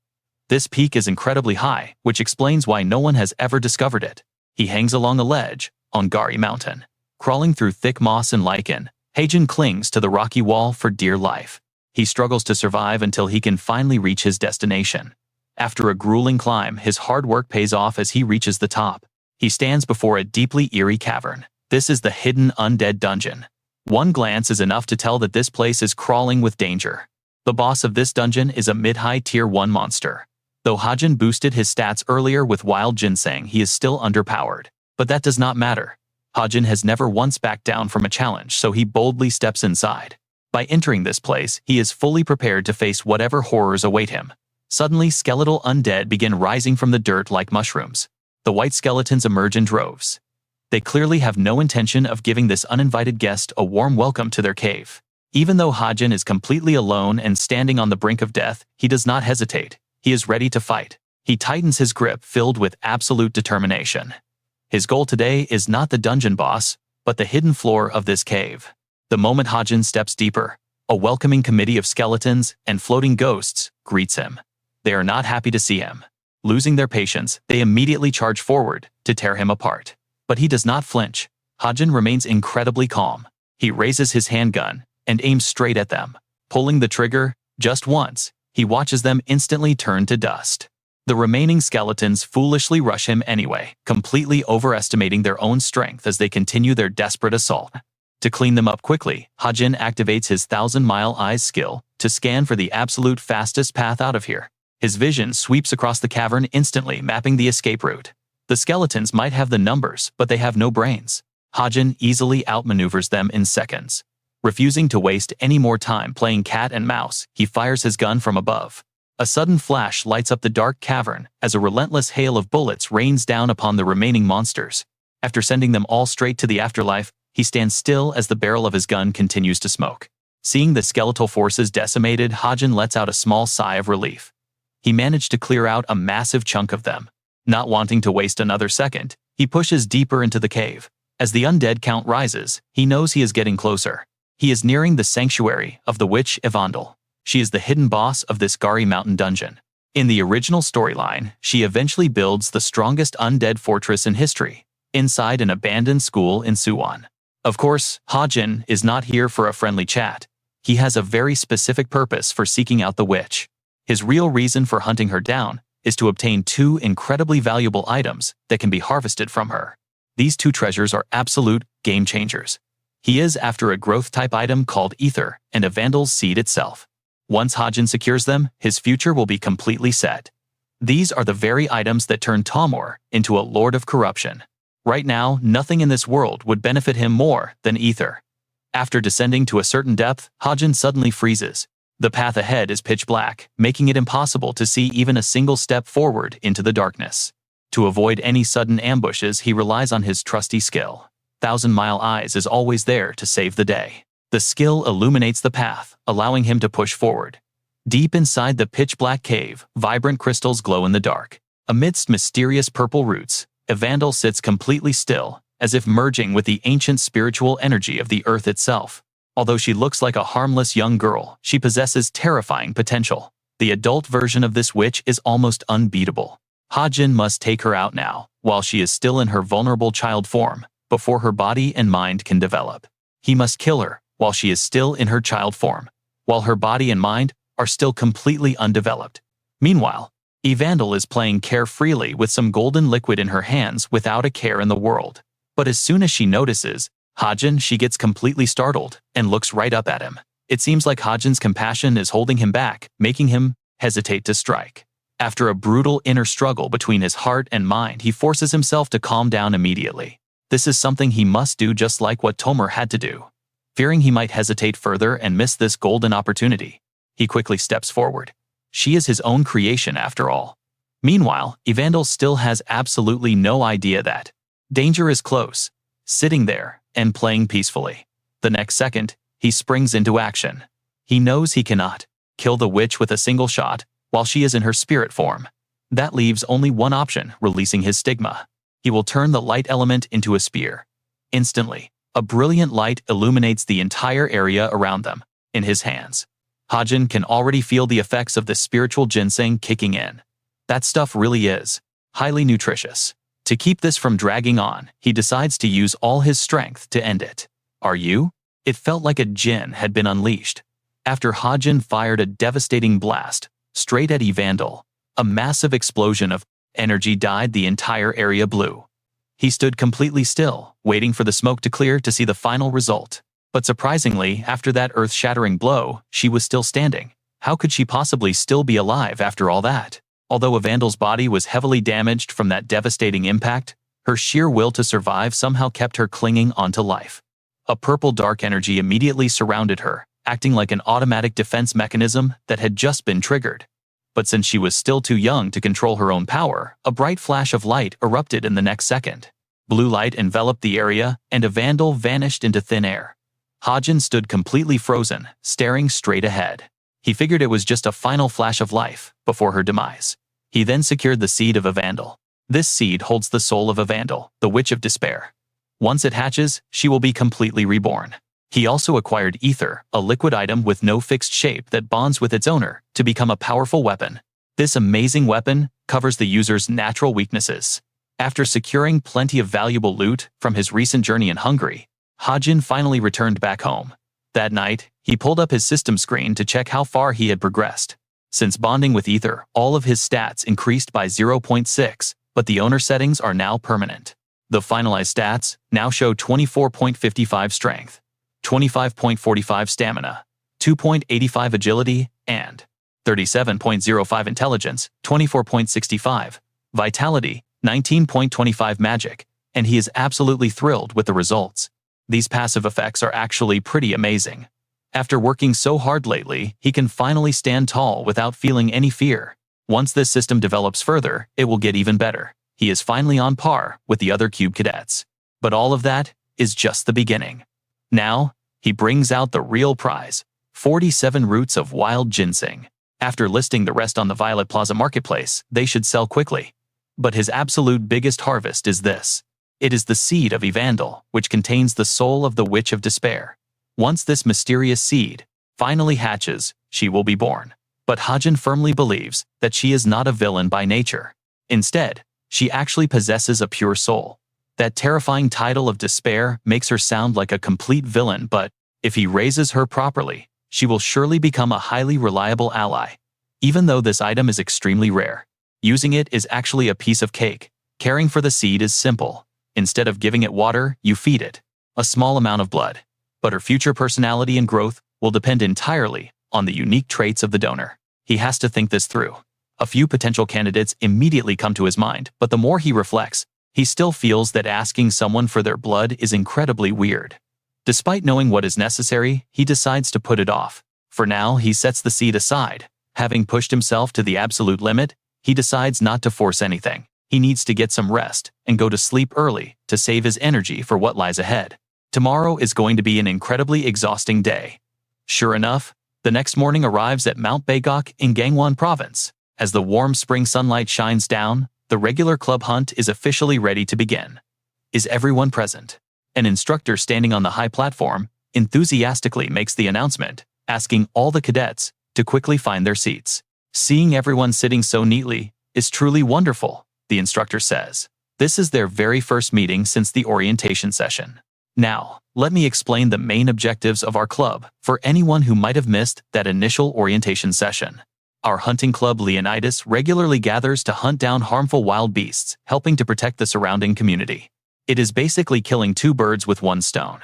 This peak is incredibly high, which explains why no one has ever discovered it. He hangs along a ledge, on Gari Mountain. Crawling through thick moss and lichen, Hajin clings to the rocky wall for dear life. He struggles to survive until he can finally reach his destination. After a grueling climb, his hard work pays off as he reaches the top. He stands before a deeply eerie cavern. This is the hidden undead dungeon. One glance is enough to tell that this place is crawling with danger. The boss of this dungeon is a mid-high tier 1 monster. Though Hajin boosted his stats earlier with wild ginseng, he is still underpowered. But that does not matter. Hajin has never once backed down from a challenge, so he boldly steps inside. By entering this place, he is fully prepared to face whatever horrors await him. Suddenly, skeletal undead begin rising from the dirt like mushrooms. The white skeletons emerge in droves. They clearly have no intention of giving this uninvited guest a warm welcome to their cave. Even though Hajin is completely alone and standing on the brink of death, he does not hesitate. He is ready to fight. He tightens his grip, filled with absolute determination. His goal today is not the dungeon boss, but the hidden floor of this cave. The moment Hajin steps deeper, a welcoming committee of skeletons and floating ghosts greets him. They are not happy to see him. Losing their patience, they immediately charge forward to tear him apart. But he does not flinch. Hajin remains incredibly calm. He raises his handgun and aims straight at them. Pulling the trigger just once, he watches them instantly turn to dust. The remaining skeletons foolishly rush him anyway, completely overestimating their own strength as they continue their desperate assault. To clean them up quickly, Hajin activates his 1,000-mile eyes skill to scan for the absolute fastest path out of here. His vision sweeps across the cavern instantly, mapping the escape route. The skeletons might have the numbers, but they have no brains. Hajin easily outmaneuvers them in seconds. Refusing to waste any more time playing cat and mouse, he fires his gun from above. A sudden flash lights up the dark cavern as a relentless hail of bullets rains down upon the remaining monsters. After sending them all straight to the afterlife, he stands still as the barrel of his gun continues to smoke. Seeing the skeletal forces decimated, Hajin lets out a small sigh of relief. He managed to clear out a massive chunk of them. Not wanting to waste another second, he pushes deeper into the cave. As the undead count rises, he knows he is getting closer. He is nearing the sanctuary of the witch Evandel. She is the hidden boss of this Gari Mountain dungeon. In the original storyline, she eventually builds the strongest undead fortress in history, inside an abandoned school in Suwon. Of course, Hajin is not here for a friendly chat. He has a very specific purpose for seeking out the witch. His real reason for hunting her down is to obtain 2 incredibly valuable items that can be harvested from her. These 2 treasures are absolute game changers. He is after a growth-type item called Ether and Evandel's seed itself. Once Hajin secures them, his future will be completely set. These are the very items that turn Tomor into a lord of corruption. Right now, nothing in this world would benefit him more than Ether. After descending to a certain depth, Hajin suddenly freezes. The path ahead is pitch black, making it impossible to see even a single step forward into the darkness. To avoid any sudden ambushes, he relies on his trusty skill. 1,000-mile eyes is always there to save the day. The skill illuminates the path, allowing him to push forward. Deep inside the pitch-black cave, vibrant crystals glow in the dark. Amidst mysterious purple roots, Evandel sits completely still, as if merging with the ancient spiritual energy of the earth itself. Although she looks like a harmless young girl, she possesses terrifying potential. The adult version of this witch is almost unbeatable. Hajin must take her out now, while she is still in her vulnerable child form, before her body and mind can develop. He must kill her, while she is still in her child form, while her body and mind are still completely undeveloped. Meanwhile, Evandel is playing carefreely with some golden liquid in her hands without a care in the world. But as soon as she notices Hajin, she gets completely startled and looks right up at him. It seems like Hajin's compassion is holding him back, making him hesitate to strike. After a brutal inner struggle between his heart and mind, he forces himself to calm down immediately. This is something he must do, just like what Tomor had to do. Fearing he might hesitate further and miss this golden opportunity, he quickly steps forward. She is his own creation after all. Meanwhile, Evandel still has absolutely no idea that danger is close, sitting there and playing peacefully. The next second, he springs into action. He knows he cannot kill the witch with a single shot while she is in her spirit form. That leaves only one option: releasing his stigma. He will turn the light element into a spear. Instantly, a brilliant light illuminates the entire area around them. In his hands, Hajin can already feel the effects of the spiritual ginseng kicking in. That stuff really is highly nutritious. To keep this from dragging on, he decides to use all his strength to end it. Are you? It felt like a djinn had been unleashed. After Hajin fired a devastating blast straight at Evandel, a massive explosion of energy dyed the entire area blue. He stood completely still, waiting for the smoke to clear to see the final result. But surprisingly, after that earth-shattering blow, she was still standing. How could she possibly still be alive after all that? Although Evandel's body was heavily damaged from that devastating impact, her sheer will to survive somehow kept her clinging onto life. A purple dark energy immediately surrounded her, acting like an automatic defense mechanism that had just been triggered. But since she was still too young to control her own power, a bright flash of light erupted in the next second. Blue light enveloped the area, and Evandel vanished into thin air. Hajin stood completely frozen, staring straight ahead. He figured it was just a final flash of life before her demise. He then secured the seed of Evandel. This seed holds the soul of Evandel, the Witch of Despair. Once it hatches, she will be completely reborn. He also acquired ether, a liquid item with no fixed shape that bonds with its owner, to become a powerful weapon. This amazing weapon covers the user's natural weaknesses. After securing plenty of valuable loot from his recent journey in Hungary, Hajin finally returned back home. That night, he pulled up his system screen to check how far he had progressed. Since bonding with ether, all of his stats increased by 0.6, but the owner settings are now permanent. The finalized stats now show 24.55 strength, 25.45 stamina, 2.85 agility, and 37.05 intelligence, 24.65 vitality, 19.25 magic, and he is absolutely thrilled with the results. These passive effects are actually pretty amazing. After working so hard lately, he can finally stand tall without feeling any fear. Once this system develops further, it will get even better. He is finally on par with the other Cube cadets. But all of that is just the beginning. Now, he brings out the real prize, 47 roots of wild ginseng. After listing the rest on the Violet Plaza marketplace, they should sell quickly. But his absolute biggest harvest is this. It is the seed of Evandel, which contains the soul of the Witch of Despair. Once this mysterious seed finally hatches, she will be born. But Hajin firmly believes that she is not a villain by nature. Instead, she actually possesses a pure soul. That terrifying title of despair makes her sound like a complete villain, but if he raises her properly, she will surely become a highly reliable ally. Even though this item is extremely rare, using it is actually a piece of cake. Caring for the seed is simple. Instead of giving it water, you feed it a small amount of blood. But her future personality and growth will depend entirely on the unique traits of the donor. He has to think this through. A few potential candidates immediately come to his mind, but the more he reflects, he still feels that asking someone for their blood is incredibly weird. Despite knowing what is necessary, he decides to put it off. For now, he sets the seed aside. Having pushed himself to the absolute limit, he decides not to force anything. He needs to get some rest and go to sleep early to save his energy for what lies ahead. Tomorrow is going to be an incredibly exhausting day. Sure enough, the next morning arrives at Mount Bagok in Gangwon Province. As the warm spring sunlight shines down, the regular club hunt is officially ready to begin. Is everyone present? An instructor standing on the high platform enthusiastically makes the announcement, asking all the cadets to quickly find their seats. Seeing everyone sitting so neatly is truly wonderful, the instructor says. This is their very first meeting since the orientation session. Now, let me explain the main objectives of our club for anyone who might have missed that initial orientation session. Our hunting club Leonidas regularly gathers to hunt down harmful wild beasts, helping to protect the surrounding community. It is basically killing two birds with one stone.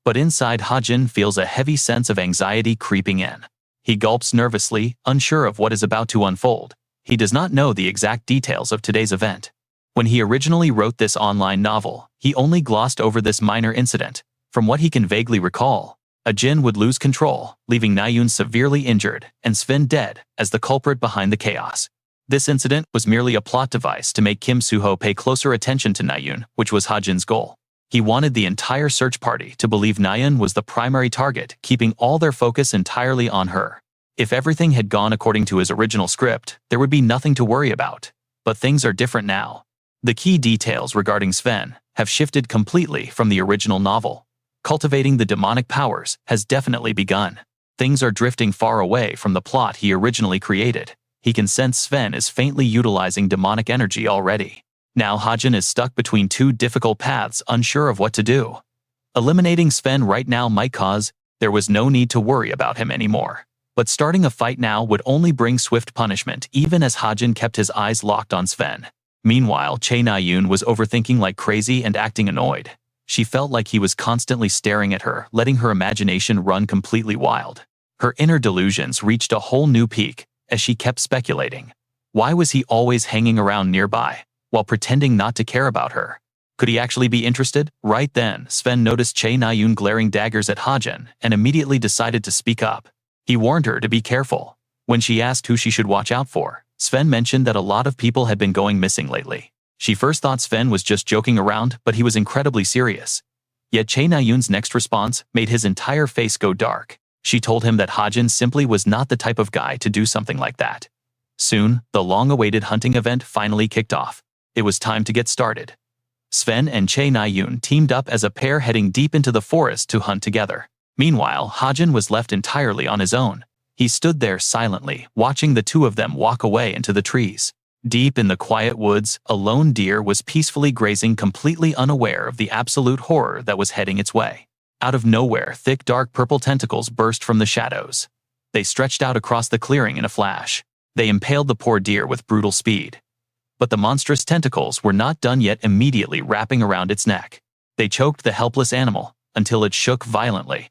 But inside, Hajin feels a heavy sense of anxiety creeping in. He gulps nervously, unsure of what is about to unfold. He does not know the exact details of today's event. When he originally wrote this online novel, he only glossed over this minor incident. From what he can vaguely recall, a djinn would lose control, leaving Nayun severely injured and Sven dead as the culprit behind the chaos. This incident was merely a plot device to make Kim Suho pay closer attention to Nayun, which was Hajin's goal. He wanted the entire search party to believe Nayun was the primary target, keeping all their focus entirely on her. If everything had gone according to his original script, there would be nothing to worry about. But things are different now. The key details regarding Sven have shifted completely from the original novel. Cultivating the demonic powers has definitely begun. Things are drifting far away from the plot he originally created. He can sense Sven is faintly utilizing demonic energy already. Now Hajin is stuck between two difficult paths, unsure of what to do. Eliminating Sven right now might cause there was no need to worry about him anymore. But starting a fight now would only bring swift punishment, even as Hajin kept his eyes locked on Sven. Meanwhile, Chae Na-yoon was overthinking like crazy and acting annoyed. She felt like he was constantly staring at her, letting her imagination run completely wild. Her inner delusions reached a whole new peak as she kept speculating. Why was he always hanging around nearby, while pretending not to care about her? Could he actually be interested? Right then, Sven noticed Chae Na-yoon glaring daggers at Hajin and immediately decided to speak up. He warned her to be careful. When she asked who she should watch out for, Sven mentioned that a lot of people had been going missing lately. She first thought Sven was just joking around, but he was incredibly serious. Yet Chae Na-yoon's next response made his entire face go dark. She told him that Hajin simply was not the type of guy to do something like that. Soon, the long-awaited hunting event finally kicked off. It was time to get started. Sven and Chae Na-yoon teamed up as a pair heading deep into the forest to hunt together. Meanwhile, Hajin was left entirely on his own. He stood there silently, watching the two of them walk away into the trees. Deep in the quiet woods, a lone deer was peacefully grazing, completely unaware of the absolute horror that was heading its way. Out of nowhere, thick dark purple tentacles burst from the shadows. They stretched out across the clearing in a flash. They impaled the poor deer with brutal speed. But the monstrous tentacles were not done yet, immediately wrapping around its neck. They choked the helpless animal until it shook violently.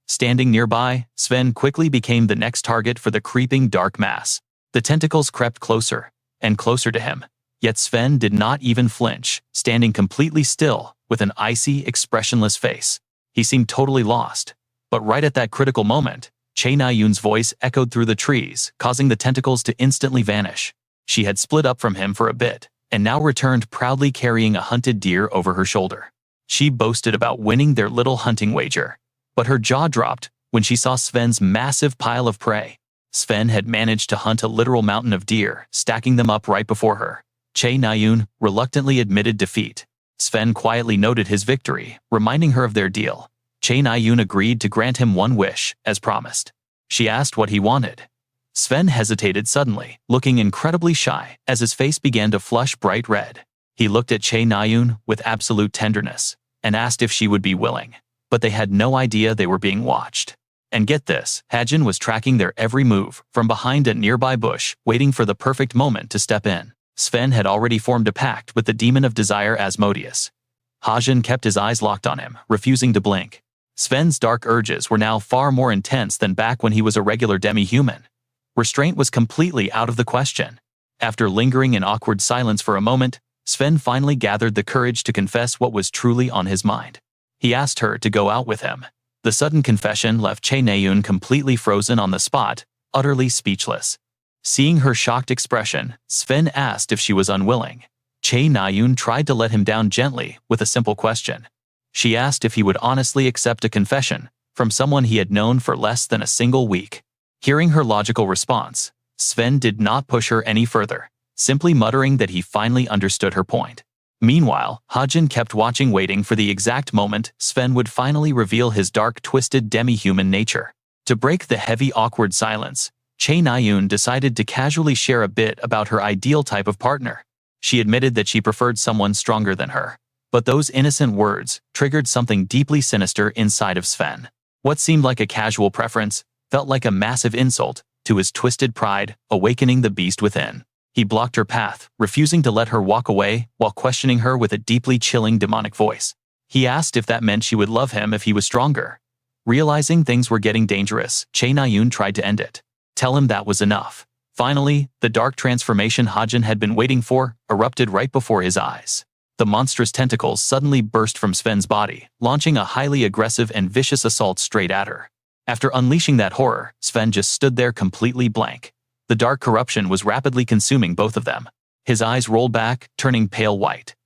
Standing nearby, Sven quickly became the next target for the creeping dark mass. The tentacles crept closer and closer to him, yet Sven did not even flinch, standing completely still with an icy, expressionless face. He seemed totally lost. But right at that critical moment, Chae Na-yoon's voice echoed through the trees, causing the tentacles to instantly vanish. She had split up from him for a bit, and now returned proudly carrying a hunted deer over her shoulder. She boasted about winning their little hunting wager. But her jaw dropped when she saw Sven's massive pile of prey. Sven had managed to hunt a literal mountain of deer, stacking them up right before her. Chae Na-yoon reluctantly admitted defeat. Sven quietly noted his victory, reminding her of their deal. Chae Na-yoon agreed to grant him one wish, as promised. She asked what he wanted. Sven hesitated suddenly, looking incredibly shy as his face began to flush bright red. He looked at Chae Na-yoon with absolute tenderness and asked if she would be willing. But they had no idea they were being watched. And get this, Hajin was tracking their every move from behind a nearby bush, waiting for the perfect moment to step in. Sven had already formed a pact with the demon of desire Asmodeus. Hajin kept his eyes locked on him, refusing to blink. Sven's dark urges were now far more intense than back when he was a regular demi-human. Restraint was completely out of the question. After lingering in awkward silence for a moment, Sven finally gathered the courage to confess what was truly on his mind. He asked her to go out with him. The sudden confession left Chae Na-yoon completely frozen on the spot, utterly speechless. Seeing her shocked expression, Sven asked if she was unwilling. Chae Na-yoon tried to let him down gently with a simple question. She asked if he would honestly accept a confession from someone he had known for less than a single week. Hearing her logical response, Sven did not push her any further, simply muttering that he finally understood her point. Meanwhile, Hajin kept watching, waiting for the exact moment Sven would finally reveal his dark, twisted demi-human nature. To break the heavy, awkward silence, Chae Na-yoon decided to casually share a bit about her ideal type of partner. She admitted that she preferred someone stronger than her. But those innocent words triggered something deeply sinister inside of Sven. What seemed like a casual preference felt like a massive insult to his twisted pride, awakening the beast within. He blocked her path, refusing to let her walk away while questioning her with a deeply chilling demonic voice. He asked if that meant she would love him if he was stronger. Realizing things were getting dangerous, Chae Na-yoon tried to end it. Tell him that was enough. Finally, the dark transformation Hajin had been waiting for erupted right before his eyes. The monstrous tentacles suddenly burst from Sven's body, launching a highly aggressive and vicious assault straight at her. After unleashing that horror, Sven just stood there completely blank. The dark corruption was rapidly consuming both of them. His eyes rolled back, turning pale white.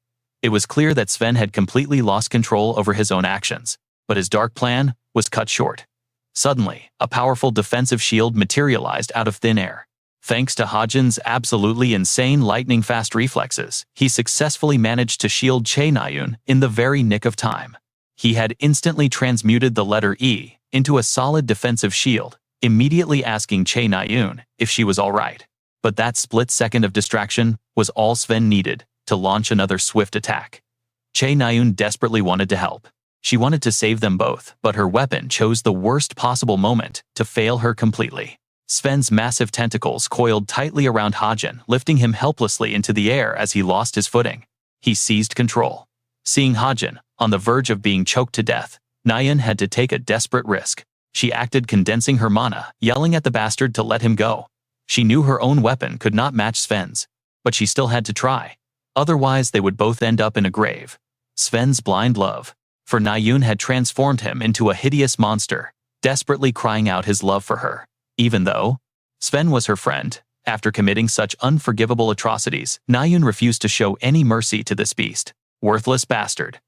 It was clear that Sven had completely lost control over his own actions, but his dark plan was cut short. Suddenly, a powerful defensive shield materialized out of thin air. Thanks to Hajin's absolutely insane lightning-fast reflexes, he successfully managed to shield Chae Na-yoon in the very nick of time. He had instantly transmuted the letter E into a solid defensive shield, immediately asking Chae Na-yoon if she was alright. But that split second of distraction was all Sven needed to launch another swift attack. Chae Na-yoon desperately wanted to help. She wanted to save them both, but her weapon chose the worst possible moment to fail her completely. Sven's massive tentacles coiled tightly around Hajin, lifting him helplessly into the air as he lost his footing. He seized control. Seeing Hajin on the verge of being choked to death, Na-yoon had to take a desperate risk. She acted, condensing her mana, yelling at the bastard to let him go. She knew her own weapon could not match Sven's, but she still had to try. Otherwise, they would both end up in a grave. Sven's blind love for Na-yoon had transformed him into a hideous monster, desperately crying out his love for her. Even though Sven was her friend, after committing such unforgivable atrocities, Na-yoon refused to show any mercy to this beast. Worthless bastard.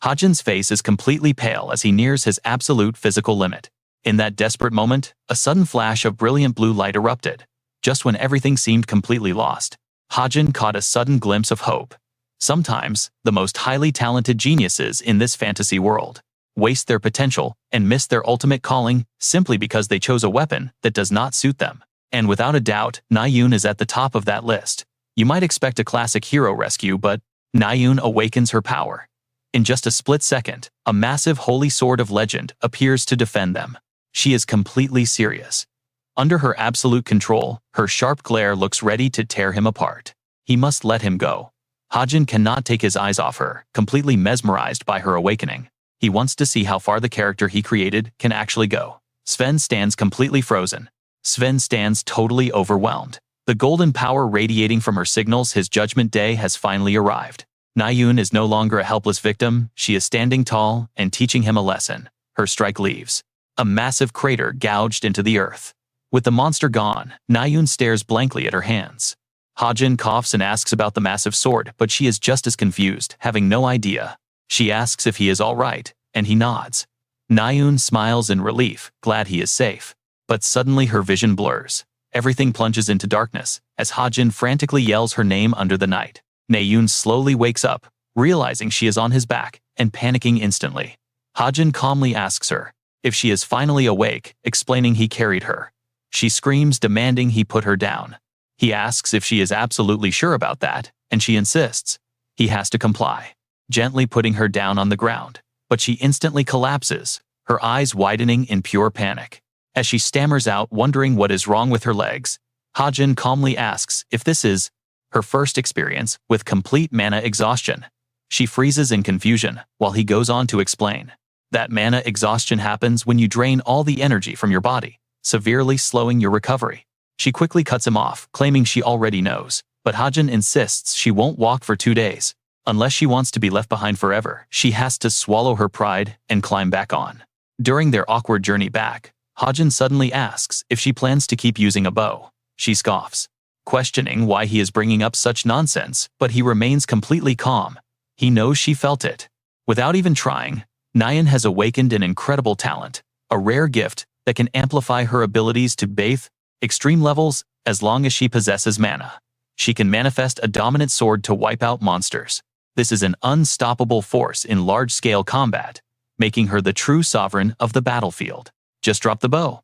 Hajin's face is completely pale as he nears his absolute physical limit. In that desperate moment, a sudden flash of brilliant blue light erupted. Just when everything seemed completely lost, Hajin caught a sudden glimpse of hope. Sometimes, the most highly talented geniuses in this fantasy world waste their potential and miss their ultimate calling simply because they chose a weapon that does not suit them. And without a doubt, Na-yoon is at the top of that list. You might expect a classic hero rescue, but Na-yoon awakens her power. In just a split second, a massive holy sword of legend appears to defend them. She is completely serious. Under her absolute control, her sharp glare looks ready to tear him apart. He must let him go. Hajin cannot take his eyes off her, completely mesmerized by her awakening. He wants to see how far the character he created can actually go. Sven stands completely frozen. Sven stands totally overwhelmed. The golden power radiating from her signals his judgment day has finally arrived. Na-yoon is no longer a helpless victim. She is standing tall and teaching him a lesson. Her strike leaves a massive crater gouged into the earth. With the monster gone, Na-yoon stares blankly at her hands. Hajin coughs and asks about the massive sword, but she is just as confused, having no idea. She asks if he is all right, and he nods. Na-yoon smiles in relief, glad he is safe. But suddenly her vision blurs. Everything plunges into darkness as Hajin frantically yells her name under the night. Na-yoon slowly wakes up, realizing she is on his back, and panicking instantly. Hajin calmly asks her if she is finally awake, explaining he carried her. She screams, demanding he put her down. He asks if she is absolutely sure about that, and she insists. He has to comply, gently putting her down on the ground. But she instantly collapses, her eyes widening in pure panic. As she stammers out, wondering what is wrong with her legs, Hajin calmly asks if this is her first experience with complete mana exhaustion. She freezes in confusion, while he goes on to explain that mana exhaustion happens when you drain all the energy from your body, severely slowing your recovery. She quickly cuts him off, claiming she already knows, but Hajin insists she won't walk for 2 days. Unless she wants to be left behind forever, she has to swallow her pride and climb back on. During their awkward journey back, Hajin suddenly asks if she plans to keep using a bow. She scoffs, questioning why he is bringing up such nonsense, but he remains completely calm. He knows she felt it. Without even trying, Na-yoon has awakened an incredible talent, a rare gift that can amplify her abilities to bathe extreme levels as long as she possesses mana. She can manifest a dominant sword to wipe out monsters. This is an unstoppable force in large-scale combat, making her the true sovereign of the battlefield. Just drop the bow.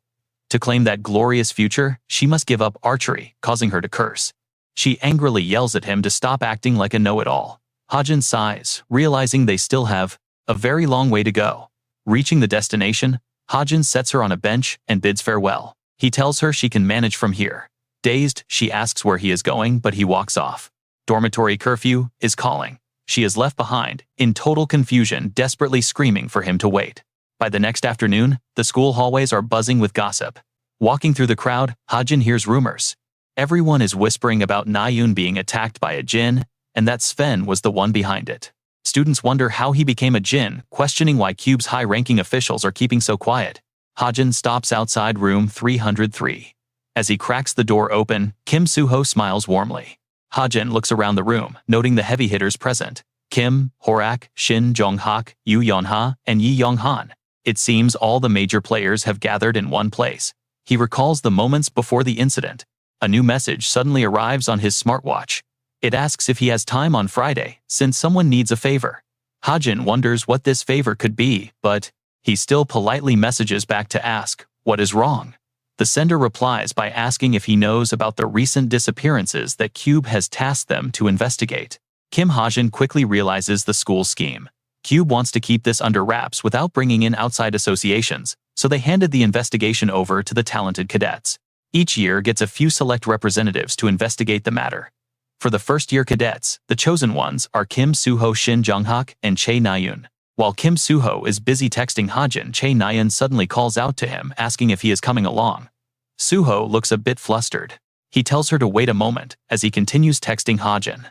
To claim that glorious future, she must give up archery, causing her to curse. She angrily yells at him to stop acting like a know-it-all. Hajin sighs, realizing they still have a very long way to go. Reaching the destination, Hajin sets her on a bench and bids farewell. He tells her she can manage from here. Dazed, she asks where he is going, but he walks off. Dormitory curfew is calling. She is left behind, in total confusion, desperately screaming for him to wait. By the next afternoon, the school hallways are buzzing with gossip. Walking through the crowd, Hajin hears rumors. Everyone is whispering about Na-yoon being attacked by a djinn, and that Sven was the one behind it. Students wonder how he became a djinn, questioning why Cube's high-ranking officials are keeping so quiet. Hajin stops outside room 303. As he cracks the door open, Kim Suho smiles warmly. Hajin looks around the room, noting the heavy hitters present. Kim, Horak, Shin Jong-hak, Yu Yeonha, and Yi Young-han. It seems all the major players have gathered in one place. He recalls the moments before the incident. A new message suddenly arrives on his smartwatch. It asks if he has time on Friday, since someone needs a favor. Hajin wonders what this favor could be, but he still politely messages back to ask, what is wrong? The sender replies by asking if he knows about the recent disappearances that Cube has tasked them to investigate. Kim Hajin quickly realizes the school scheme. Cube wants to keep this under wraps without bringing in outside associations, so they handed the investigation over to the talented cadets. Each year gets a few select representatives to investigate the matter. For the first-year cadets, the chosen ones are Kim Suho, Shin Jonghak, and Chae Nayun. While Kim Suho is busy texting Hajin, Chae Nayun suddenly calls out to him asking if he is coming along. Suho looks a bit flustered. He tells her to wait a moment as he continues texting Hajin.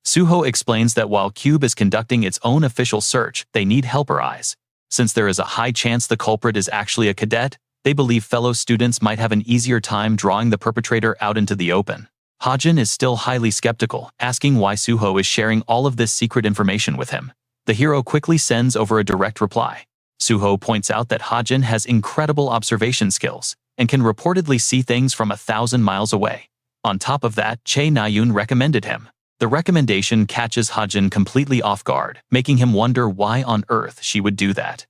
Suho explains that while Cube is conducting its own official search, they need helper eyes. Since there is a high chance the culprit is actually a cadet, they believe fellow students might have an easier time drawing the perpetrator out into the open. Hajin is still highly skeptical, asking why Suho is sharing all of this secret information with him. The hero quickly sends over a direct reply. Suho points out that Hajin has incredible observation skills and can reportedly see things from 1,000 miles away. On top of that, Chae Nayun recommended him. The recommendation catches Hajin completely off guard, making him wonder why on earth she would do that.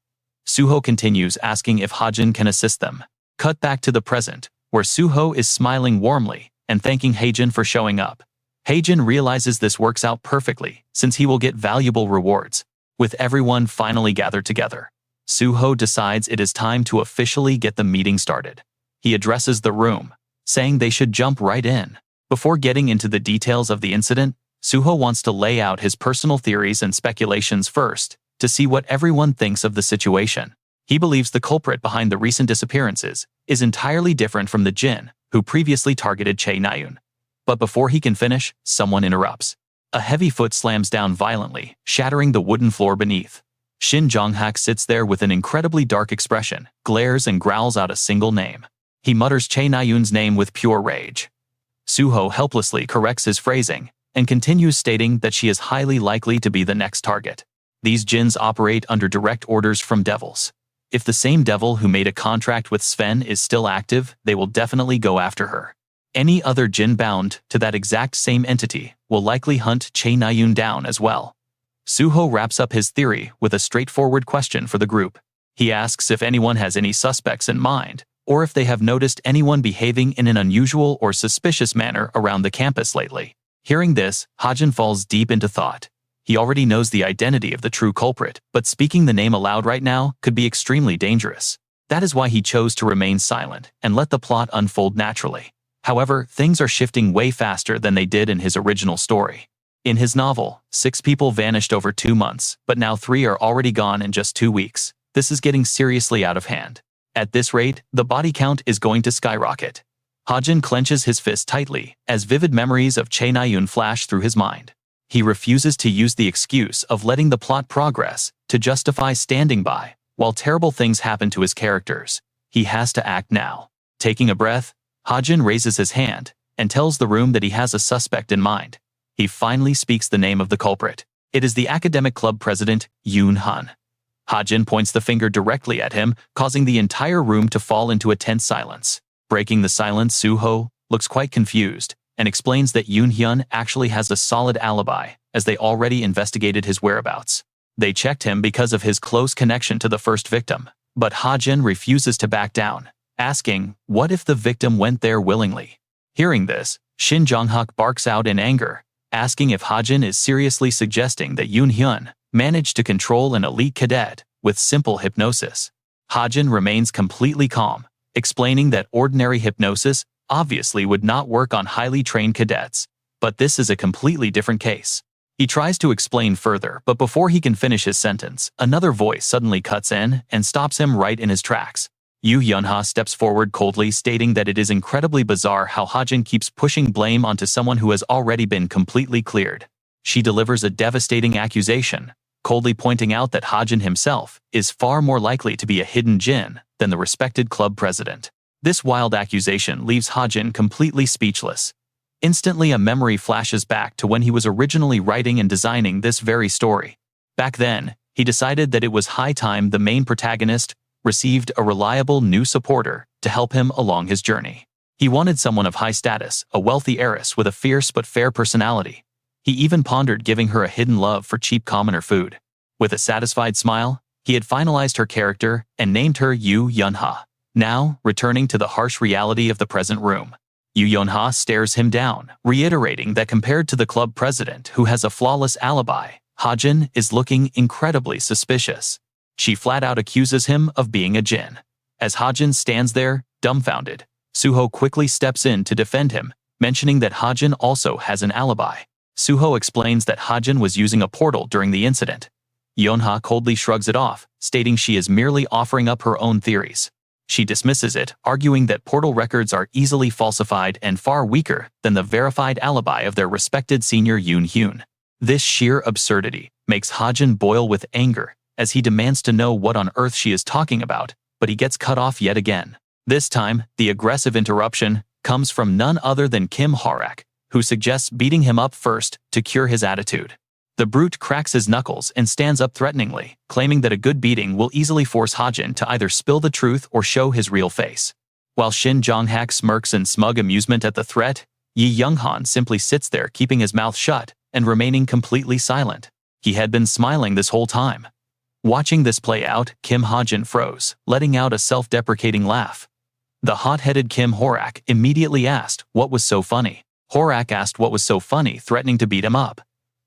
Suho continues asking if Hajin can assist them. Cut back to the present, where Suho is smiling warmly and thanking Hajin for showing up. Hajin realizes this works out perfectly, since he will get valuable rewards. With everyone finally gathered together, Suho decides it is time to officially get the meeting started. He addresses the room, saying they should jump right in. Before getting into the details of the incident, Suho wants to lay out his personal theories and speculations first, to see what everyone thinks of the situation. He believes the culprit behind the recent disappearances is entirely different from the Jin, who previously targeted Chae Nayun. But before he can finish, someone interrupts. A heavy foot slams down violently, shattering the wooden floor beneath. Shin Jonghak sits there with an incredibly dark expression, glares and growls out a single name. He mutters Chae Nayun's name with pure rage. Suho helplessly corrects his phrasing, and continues stating that she is highly likely to be the next target. These Jins operate under direct orders from devils. If the same devil who made a contract with Sven is still active, they will definitely go after her. Any other Jin bound to that exact same entity will likely hunt Chae Nayun down as well. Suho wraps up his theory with a straightforward question for the group. He asks if anyone has any suspects in mind, or if they have noticed anyone behaving in an unusual or suspicious manner around the campus lately. Hearing this, Hajin falls deep into thought. He already knows the identity of the true culprit, but speaking the name aloud right now could be extremely dangerous. That is why he chose to remain silent and let the plot unfold naturally. However, things are shifting way faster than they did in his original story. In his novel, 6 people vanished over 2 months, but now 3 are already gone in just 2 weeks. This is getting seriously out of hand. At this rate, the body count is going to skyrocket. Hajin clenches his fist tightly as vivid memories of Chae Nayun flash through his mind. He refuses to use the excuse of letting the plot progress to justify standing by while terrible things happen to his characters. He has to act now. Taking a breath, Hajin raises his hand and tells the room that he has a suspect in mind. He finally speaks the name of the culprit. It is the academic club president, Yoon Han. Hajin points the finger directly at him, causing the entire room to fall into a tense silence. Breaking the silence, Suho looks quite confused and explains that Yoon Hyun actually has a solid alibi, as they already investigated his whereabouts. They checked him because of his close connection to the first victim, but Hajin refuses to back down, asking, what if the victim went there willingly? Hearing this, Shin Jonghak barks out in anger, asking if Hajin is seriously suggesting that Yoon Hyun managed to control an elite cadet with simple hypnosis. Hajin remains completely calm, explaining that ordinary hypnosis obviously would not work on highly trained cadets, but this is a completely different case. He tries to explain further, but before he can finish his sentence, another voice suddenly cuts in and stops him right in his tracks. Yoo Hyun-ha steps forward coldly, stating that it is incredibly bizarre how Hajin keeps pushing blame onto someone who has already been completely cleared. She delivers a devastating accusation, coldly pointing out that Hajin himself is far more likely to be a hidden Jin than the respected club president. This wild accusation leaves Hajin completely speechless. Instantly, a memory flashes back to when he was originally writing and designing this very story. Back then, he decided that it was high time the main protagonist received a reliable new supporter to help him along his journey. He wanted someone of high status, a wealthy heiress with a fierce but fair personality. He even pondered giving her a hidden love for cheap commoner food. With a satisfied smile, he had finalized her character and named her Yu Yunha. Now, returning to the harsh reality of the present room, Yu Yunha stares him down, reiterating that compared to the club president who has a flawless alibi, Hajin is looking incredibly suspicious. She flat out accuses him of being a jinn. As Hajin stands there, dumbfounded, Suho quickly steps in to defend him, mentioning that Hajin also has an alibi. Suho explains that Hajin was using a portal during the incident. Yonha coldly shrugs it off, stating she is merely offering up her own theories. She dismisses it, arguing that portal records are easily falsified and far weaker than the verified alibi of their respected senior Yoon Hyun. This sheer absurdity makes Hajin boil with anger, as he demands to know what on earth she is talking about, but he gets cut off yet again. This time, the aggressive interruption comes from none other than Kim Harak, who suggests beating him up first to cure his attitude. The brute cracks his knuckles and stands up threateningly, claiming that a good beating will easily force Hajin to either spill the truth or show his real face. While Shin Jong-hak smirks in smug amusement at the threat, Yi Young-han simply sits there keeping his mouth shut and remaining completely silent. He had been smiling this whole time. Watching this play out, Kim Hajin froze, letting out a self-deprecating laugh. The hot-headed Kim Horak immediately asked what was so funny. Horak asked what was so funny, threatening to beat him up.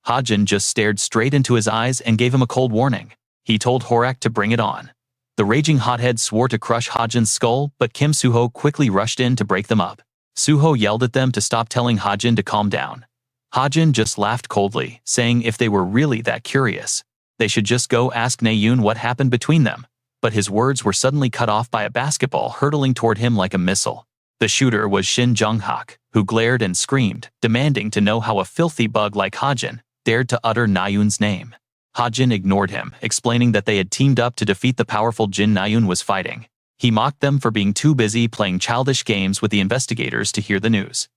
Hajin just stared straight into his eyes and gave him a cold warning. He told Horak to bring it on. The raging hothead swore to crush Hajin's skull, but Kim Suho quickly rushed in to break them up. Suho yelled at them to stop, telling Hajin to calm down. Hajin just laughed coldly, saying if they were really that curious, they should just go ask Naeun what happened between them. But his words were suddenly cut off by a basketball hurtling toward him like a missile. The shooter was Shin Jong-hak, who glared and screamed, demanding to know how a filthy bug like Hajin dared to utter Naeun's name. Hajin ignored him, explaining that they had teamed up to defeat the powerful Jin Naeun was fighting. He mocked them for being too busy playing childish games with the investigators to hear the news.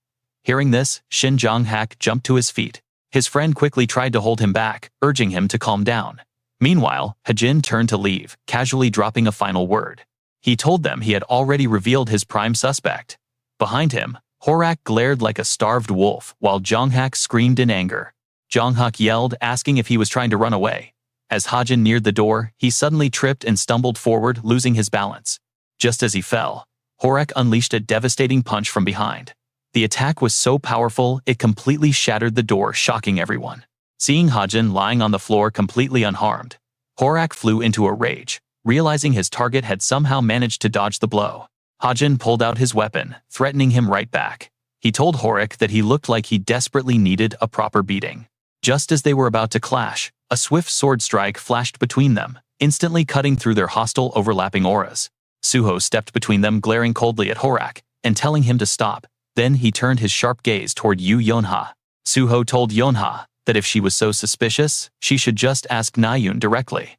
Hearing this, Shin Jong-hak jumped to his feet. His friend quickly tried to hold him back, urging him to calm down. Meanwhile, Hajin turned to leave, casually dropping a final word. He told them he had already revealed his prime suspect. Behind him, Horak glared like a starved wolf, while Jong-hak screamed in anger. Jong-hak yelled, asking if he was trying to run away. As Hajin neared the door, he suddenly tripped and stumbled forward, losing his balance. Just as he fell, Horak unleashed a devastating punch from behind. The attack was so powerful, it completely shattered the door, shocking everyone. Seeing Hajin lying on the floor completely unharmed, Horak flew into a rage, realizing his target had somehow managed to dodge the blow. Hajin pulled out his weapon, threatening him right back. He told Horak that he looked like he desperately needed a proper beating. Just as they were about to clash, a swift sword strike flashed between them, instantly cutting through their hostile overlapping auras. Suho stepped between them, glaring coldly at Horak and telling him to stop. Then he turned his sharp gaze toward Yu Yonha. Suho told Yonha that if she was so suspicious, she should just ask Naeun directly.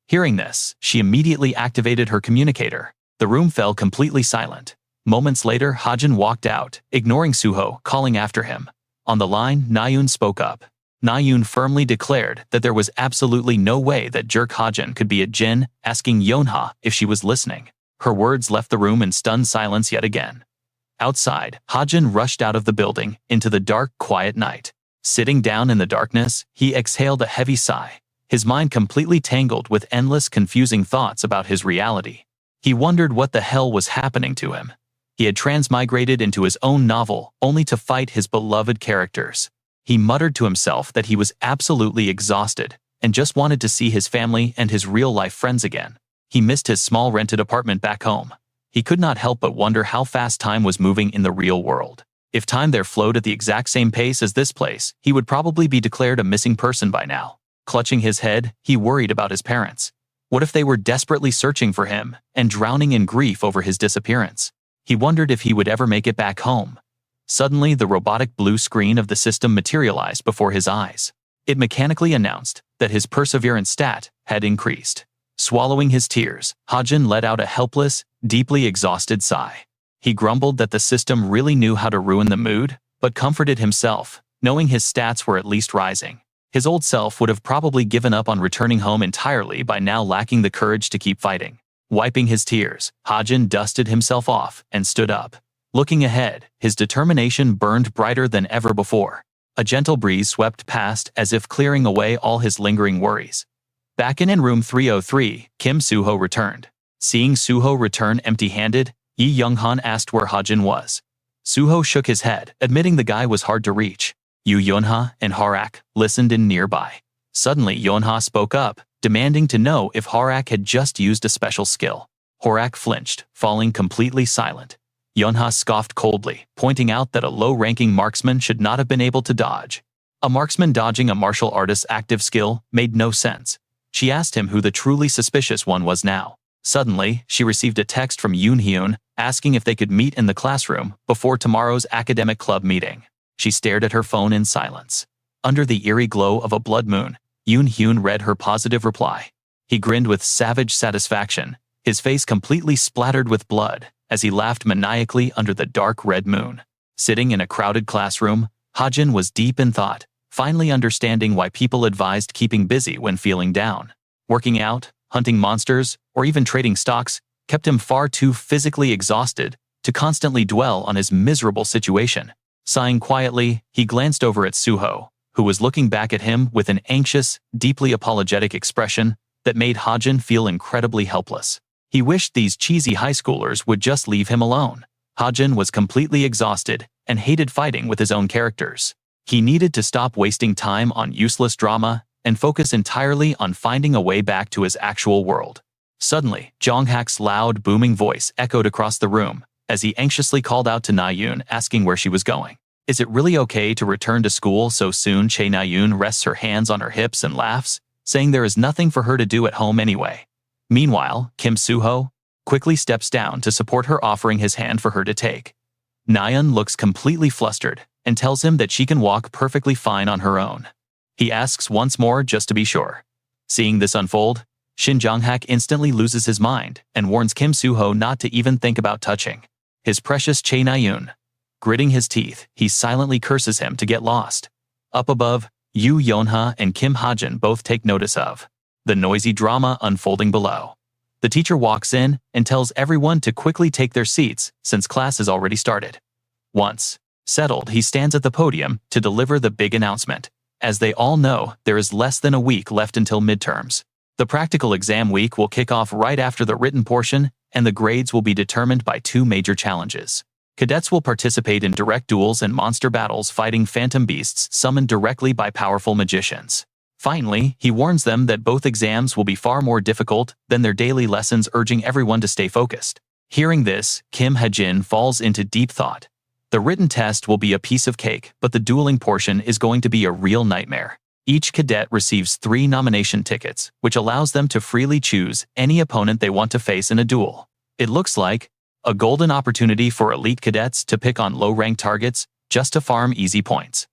Hearing this, she immediately activated her communicator. The room fell completely silent. Moments later, Hajin walked out, ignoring Suho, calling after him. On the line, Naeun spoke up. Naeun firmly declared that there was absolutely no way that jerk Hajin could be a jinn, asking Yonha if she was listening. Her words left the room in stunned silence yet again. Outside, Hajin rushed out of the building into the dark, quiet night. Sitting down in the darkness, he exhaled a heavy sigh, his mind completely tangled with endless confusing thoughts about his reality. He wondered what the hell was happening to him. He had transmigrated into his own novel, only to fight his beloved characters. He muttered to himself that he was absolutely exhausted and just wanted to see his family and his real-life friends again. He missed his small rented apartment back home. He could not help but wonder how fast time was moving in the real world. If time there flowed at the exact same pace as this place, he would probably be declared a missing person by now. Clutching his head, he worried about his parents. What if they were desperately searching for him and drowning in grief over his disappearance? He wondered if he would ever make it back home. Suddenly, the robotic blue screen of the system materialized before his eyes. It mechanically announced that his perseverance stat had increased. Swallowing his tears, Hajin let out a helpless, deeply exhausted sigh. He grumbled that the system really knew how to ruin the mood, but comforted himself, knowing his stats were at least rising. His old self would have probably given up on returning home entirely by now, lacking the courage to keep fighting. Wiping his tears, Hajin dusted himself off and stood up. Looking ahead, his determination burned brighter than ever before. A gentle breeze swept past as if clearing away all his lingering worries. Back in room 303, Kim Suho returned. Seeing Suho return empty-handed, Yi Younghan asked where Hajin was. Suho shook his head, admitting the guy was hard to reach. Yu Yonha and Harak listened in nearby. Suddenly Yonha spoke up, demanding to know if Harak had just used a special skill. Harak flinched, falling completely silent. Yonha scoffed coldly, pointing out that a low-ranking marksman should not have been able to dodge. A marksman dodging a martial artist's active skill made no sense. She asked him who the truly suspicious one was now. Suddenly, she received a text from Yoon Hyun asking if they could meet in the classroom before tomorrow's academic club meeting. She stared at her phone in silence. Under the eerie glow of a blood moon, Yoon Hyun read her positive reply. He grinned with savage satisfaction, his face completely splattered with blood, as he laughed maniacally under the dark red moon. Sitting in a crowded classroom, Hajin was deep in thought, finally understanding why people advised keeping busy when feeling down. Working out, hunting monsters, or even trading stocks kept him far too physically exhausted to constantly dwell on his miserable situation. Sighing quietly, he glanced over at Suho, who was looking back at him with an anxious, deeply apologetic expression that made Hajin feel incredibly helpless. He wished these cheesy high schoolers would just leave him alone. Hajin was completely exhausted and hated fighting with his own characters. He needed to stop wasting time on useless drama and focus entirely on finding a way back to his actual world. Suddenly, Jonghak's loud, booming voice echoed across the room as he anxiously called out to Na-yoon, asking where she was going. Is it really okay to return to school so soon? Che Na-yoon rests her hands on her hips and laughs, saying there is nothing for her to do at home anyway. Meanwhile, Kim Suho quickly steps down to support her, offering his hand for her to take. Na-yoon looks completely flustered and tells him that she can walk perfectly fine on her own. He asks once more just to be sure. Seeing this unfold, Shin Jonghak instantly loses his mind and warns Kim Suho not to even think about touching his precious Che Na-yoon. Gritting his teeth, he silently curses him to get lost. Up above, Yu Yonha and Kim Hajin both take notice of the noisy drama unfolding below. The teacher walks in and tells everyone to quickly take their seats since class has already started. Once settled, he stands at the podium to deliver the big announcement. As they all know, there is less than a week left until midterms. The practical exam week will kick off right after the written portion, and the grades will be determined by two major challenges. Cadets will participate in direct duels and monster battles fighting phantom beasts summoned directly by powerful magicians. Finally, he warns them that both exams will be far more difficult than their daily lessons, urging everyone to stay focused. Hearing this, Kim Hajin falls into deep thought. The written test will be a piece of cake, but the dueling portion is going to be a real nightmare. Each cadet receives 3 nomination tickets, which allows them to freely choose any opponent they want to face in a duel. It looks like a golden opportunity for elite cadets to pick on low-ranked targets just to farm easy points.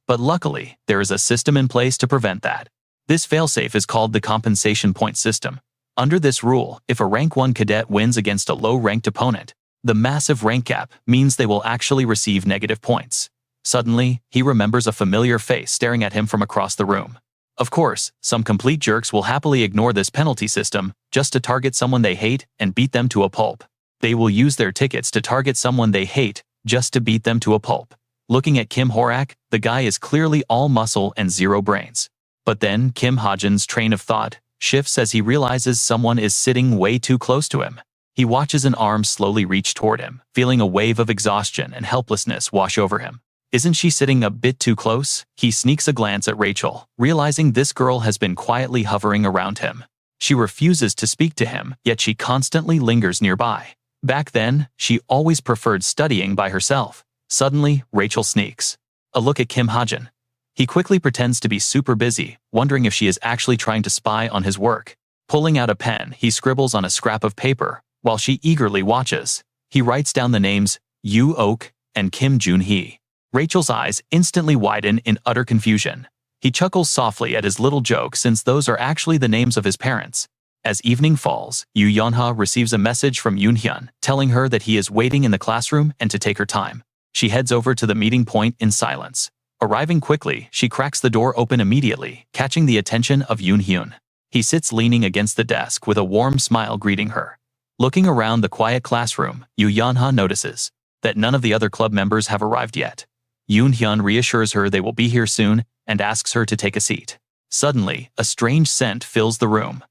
But luckily, there is a system in place to prevent that. This failsafe is called the compensation point system. Under this rule, if a rank 1 cadet wins against a low-ranked opponent, the massive rank gap means they will actually receive negative points. Suddenly, he remembers a familiar face staring at him from across the room. Of course, some complete jerks will happily ignore this penalty system just to target someone they hate and beat them to a pulp. They will use their tickets to target someone they hate just to beat them to a pulp. Looking at Kim Horak, the guy is clearly all muscle and zero brains. But then Kim Hajin's train of thought shifts as he realizes someone is sitting way too close to him. He watches an arm slowly reach toward him, feeling a wave of exhaustion and helplessness wash over him. Isn't she sitting a bit too close? He sneaks a glance at Rachel, realizing this girl has been quietly hovering around him. She refuses to speak to him, yet she constantly lingers nearby. Back then, she always preferred studying by herself. Suddenly, Rachel sneaks a look at Kim Hajin. He quickly pretends to be super busy, wondering if she is actually trying to spy on his work. Pulling out a pen, he scribbles on a scrap of paper, while she eagerly watches. He writes down the names Yu Ok and Kim Jun-hee. Rachel's eyes instantly widen in utter confusion. He chuckles softly at his little joke since those are actually the names of his parents. As evening falls, Yu Yeonha receives a message from Yoon Hyun telling her that he is waiting in the classroom and to take her time. She heads over to the meeting point in silence. Arriving quickly, she cracks the door open immediately, catching the attention of Yoon Hyun. He sits leaning against the desk with a warm smile greeting her. Looking around the quiet classroom, Yu Yeonha notices that none of the other club members have arrived yet. Yoon-hyun reassures her they will be here soon and asks her to take a seat. Suddenly, a strange scent fills the room.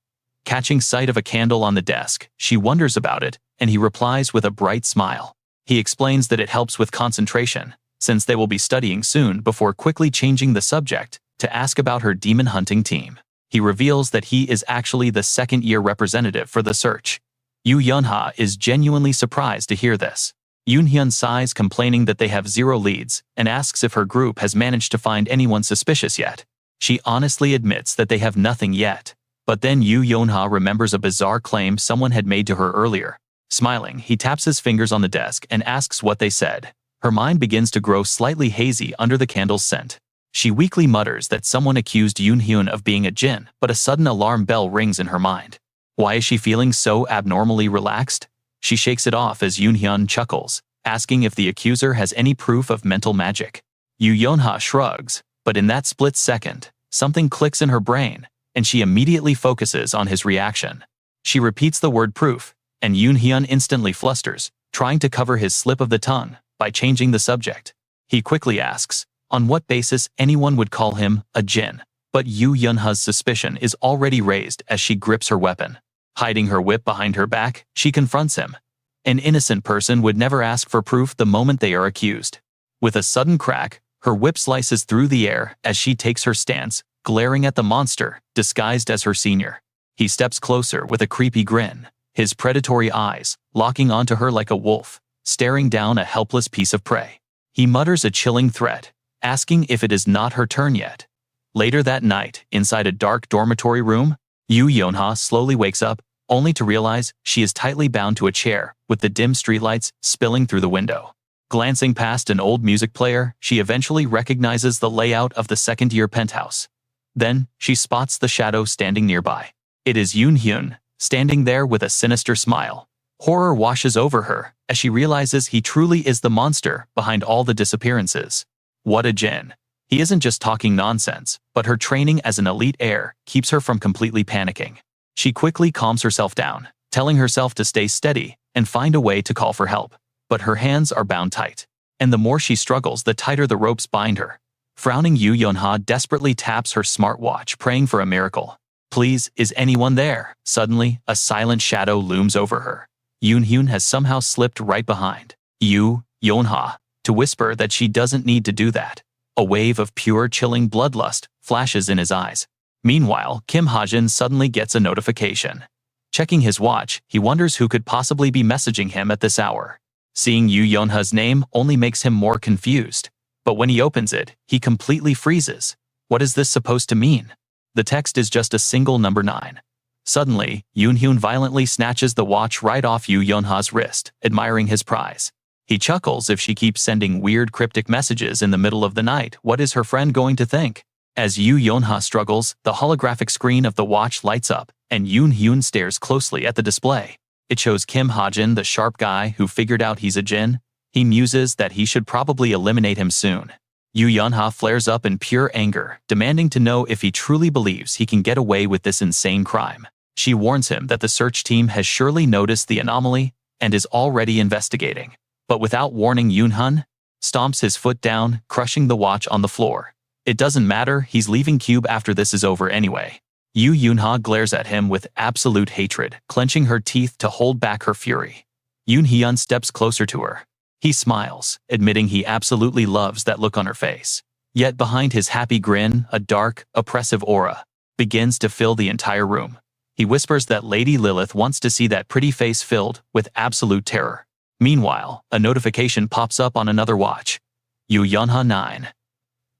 Catching sight of a candle on the desk, she wonders about it, and he replies with a bright smile. He explains that it helps with concentration, since they will be studying soon, before quickly changing the subject to ask about her demon hunting team. He reveals that he is actually the second-year representative for the search. Yoo Yeon-ha is genuinely surprised to hear this. Yoon-hyun sighs, complaining that they have 0 leads, and asks if her group has managed to find anyone suspicious yet. She honestly admits that they have nothing yet. But then Yoo Yeon-ha remembers a bizarre claim someone had made to her earlier. Smiling, he taps his fingers on the desk and asks what they said. Her mind begins to grow slightly hazy under the candle's scent. She weakly mutters that someone accused Yoon-hyun of being a jinn, but a sudden alarm bell rings in her mind. Why is she feeling so abnormally relaxed? She shakes it off as Yoon-hyun chuckles, asking if the accuser has any proof of mental magic. Yoo Yeon-ha shrugs, but in that split second, something clicks in her brain, and she immediately focuses on his reaction. She repeats the word proof, and Yoon-hyun instantly flusters, trying to cover his slip of the tongue by changing the subject. He quickly asks on what basis anyone would call him a jinn, but Yoo Yeon-ha's suspicion is already raised as she grips her weapon. Hiding her whip behind her back, she confronts him. An innocent person would never ask for proof the moment they are accused. With a sudden crack, her whip slices through the air as she takes her stance, glaring at the monster, disguised as her senior. He steps closer with a creepy grin, his predatory eyes locking onto her like a wolf, staring down a helpless piece of prey. He mutters a chilling threat, asking if it is not her turn yet. Later that night, inside a dark dormitory room, Yoo Yeon-ha slowly wakes up, only to realize she is tightly bound to a chair, with the dim streetlights spilling through the window. Glancing past an old music player, she eventually recognizes the layout of the second-year penthouse. Then, she spots the shadow standing nearby. It is Yoon-hyun, standing there with a sinister smile. Horror washes over her as she realizes he truly is the monster behind all the disappearances. What a jinn. He isn't just talking nonsense, but her training as an elite heir keeps her from completely panicking. She quickly calms herself down, telling herself to stay steady and find a way to call for help. But her hands are bound tight, and the more she struggles, the tighter the ropes bind her. Frowning, Yoo Yeon-ha desperately taps her smartwatch, praying for a miracle. Please, is anyone there? Suddenly, a silent shadow looms over her. Yoon-hyun has somehow slipped right behind Yoo Yeon-ha to whisper that she doesn't need to do that. A wave of pure, chilling bloodlust flashes in his eyes. Meanwhile, Kim Hajin suddenly gets a notification. Checking his watch, he wonders who could possibly be messaging him at this hour. Seeing Yoo Yeon-ha's name only makes him more confused. But when he opens it, he completely freezes. What is this supposed to mean? The text is just a single number 9. Suddenly, Yoon-hyun violently snatches the watch right off Yoo Yeon-ha's wrist, admiring his prize. He chuckles. If she keeps sending weird cryptic messages in the middle of the night, what is her friend going to think? As Yoo Yeon-ha struggles, the holographic screen of the watch lights up, and Yoon-hyun stares closely at the display. It shows Kim Hajin, the sharp guy who figured out he's a jinn. He muses that he should probably eliminate him soon. Yoo Yeon-ha flares up in pure anger, demanding to know if he truly believes he can get away with this insane crime. She warns him that the search team has surely noticed the anomaly and is already investigating. But without warning, Yoon-hyun stomps his foot down, crushing the watch on the floor. It doesn't matter, he's leaving Cube after this is over anyway. Yoo Yeon-ha glares at him with absolute hatred, clenching her teeth to hold back her fury. Yoon-hyun steps closer to her. He smiles, admitting he absolutely loves that look on her face. Yet behind his happy grin, a dark, oppressive aura begins to fill the entire room. He whispers that Lady Lilith wants to see that pretty face filled with absolute terror. Meanwhile, a notification pops up on another watch. Yoo Yeon-ha 9.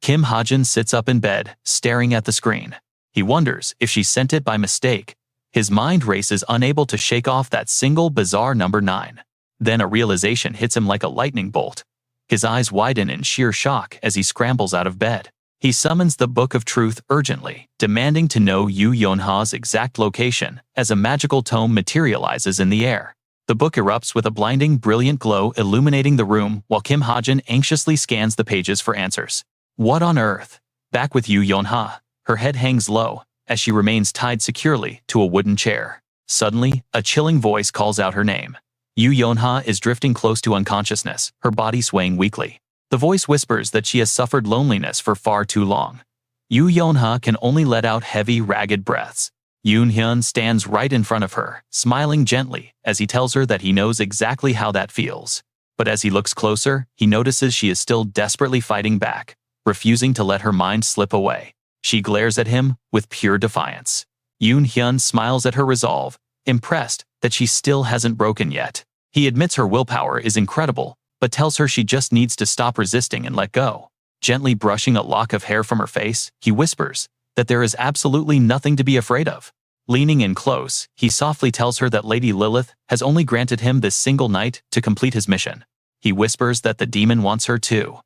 Kim Hajin sits up in bed, staring at the screen. He wonders if she sent it by mistake. His mind races, unable to shake off that single bizarre number 9. Then a realization hits him like a lightning bolt. His eyes widen in sheer shock as he scrambles out of bed. He summons the Book of Truth urgently, demanding to know Yoo Yeon-ha's exact location as a magical tome materializes in the air. The book erupts with a blinding, brilliant glow illuminating the room while Kim Hajin anxiously scans the pages for answers. What on earth? Back with Yoo Yeon-ha, her head hangs low as she remains tied securely to a wooden chair. Suddenly, a chilling voice calls out her name. Yu Yonha is drifting close to unconsciousness, her body swaying weakly. The voice whispers that she has suffered loneliness for far too long. Yu Yonha can only let out heavy, ragged breaths. Yoon Hyun stands right in front of her, smiling gently as he tells her that he knows exactly how that feels. But as he looks closer, he notices she is still desperately fighting back, refusing to let her mind slip away. She glares at him with pure defiance. Yoon Hyun smiles at her resolve, impressed that she still hasn't broken yet. He admits her willpower is incredible, but tells her she just needs to stop resisting and let go. Gently brushing a lock of hair from her face, he whispers that there is absolutely nothing to be afraid of. Leaning in close, he softly tells her that Lady Lilith has only granted him this single night to complete his mission. He whispers that the demon wants her too.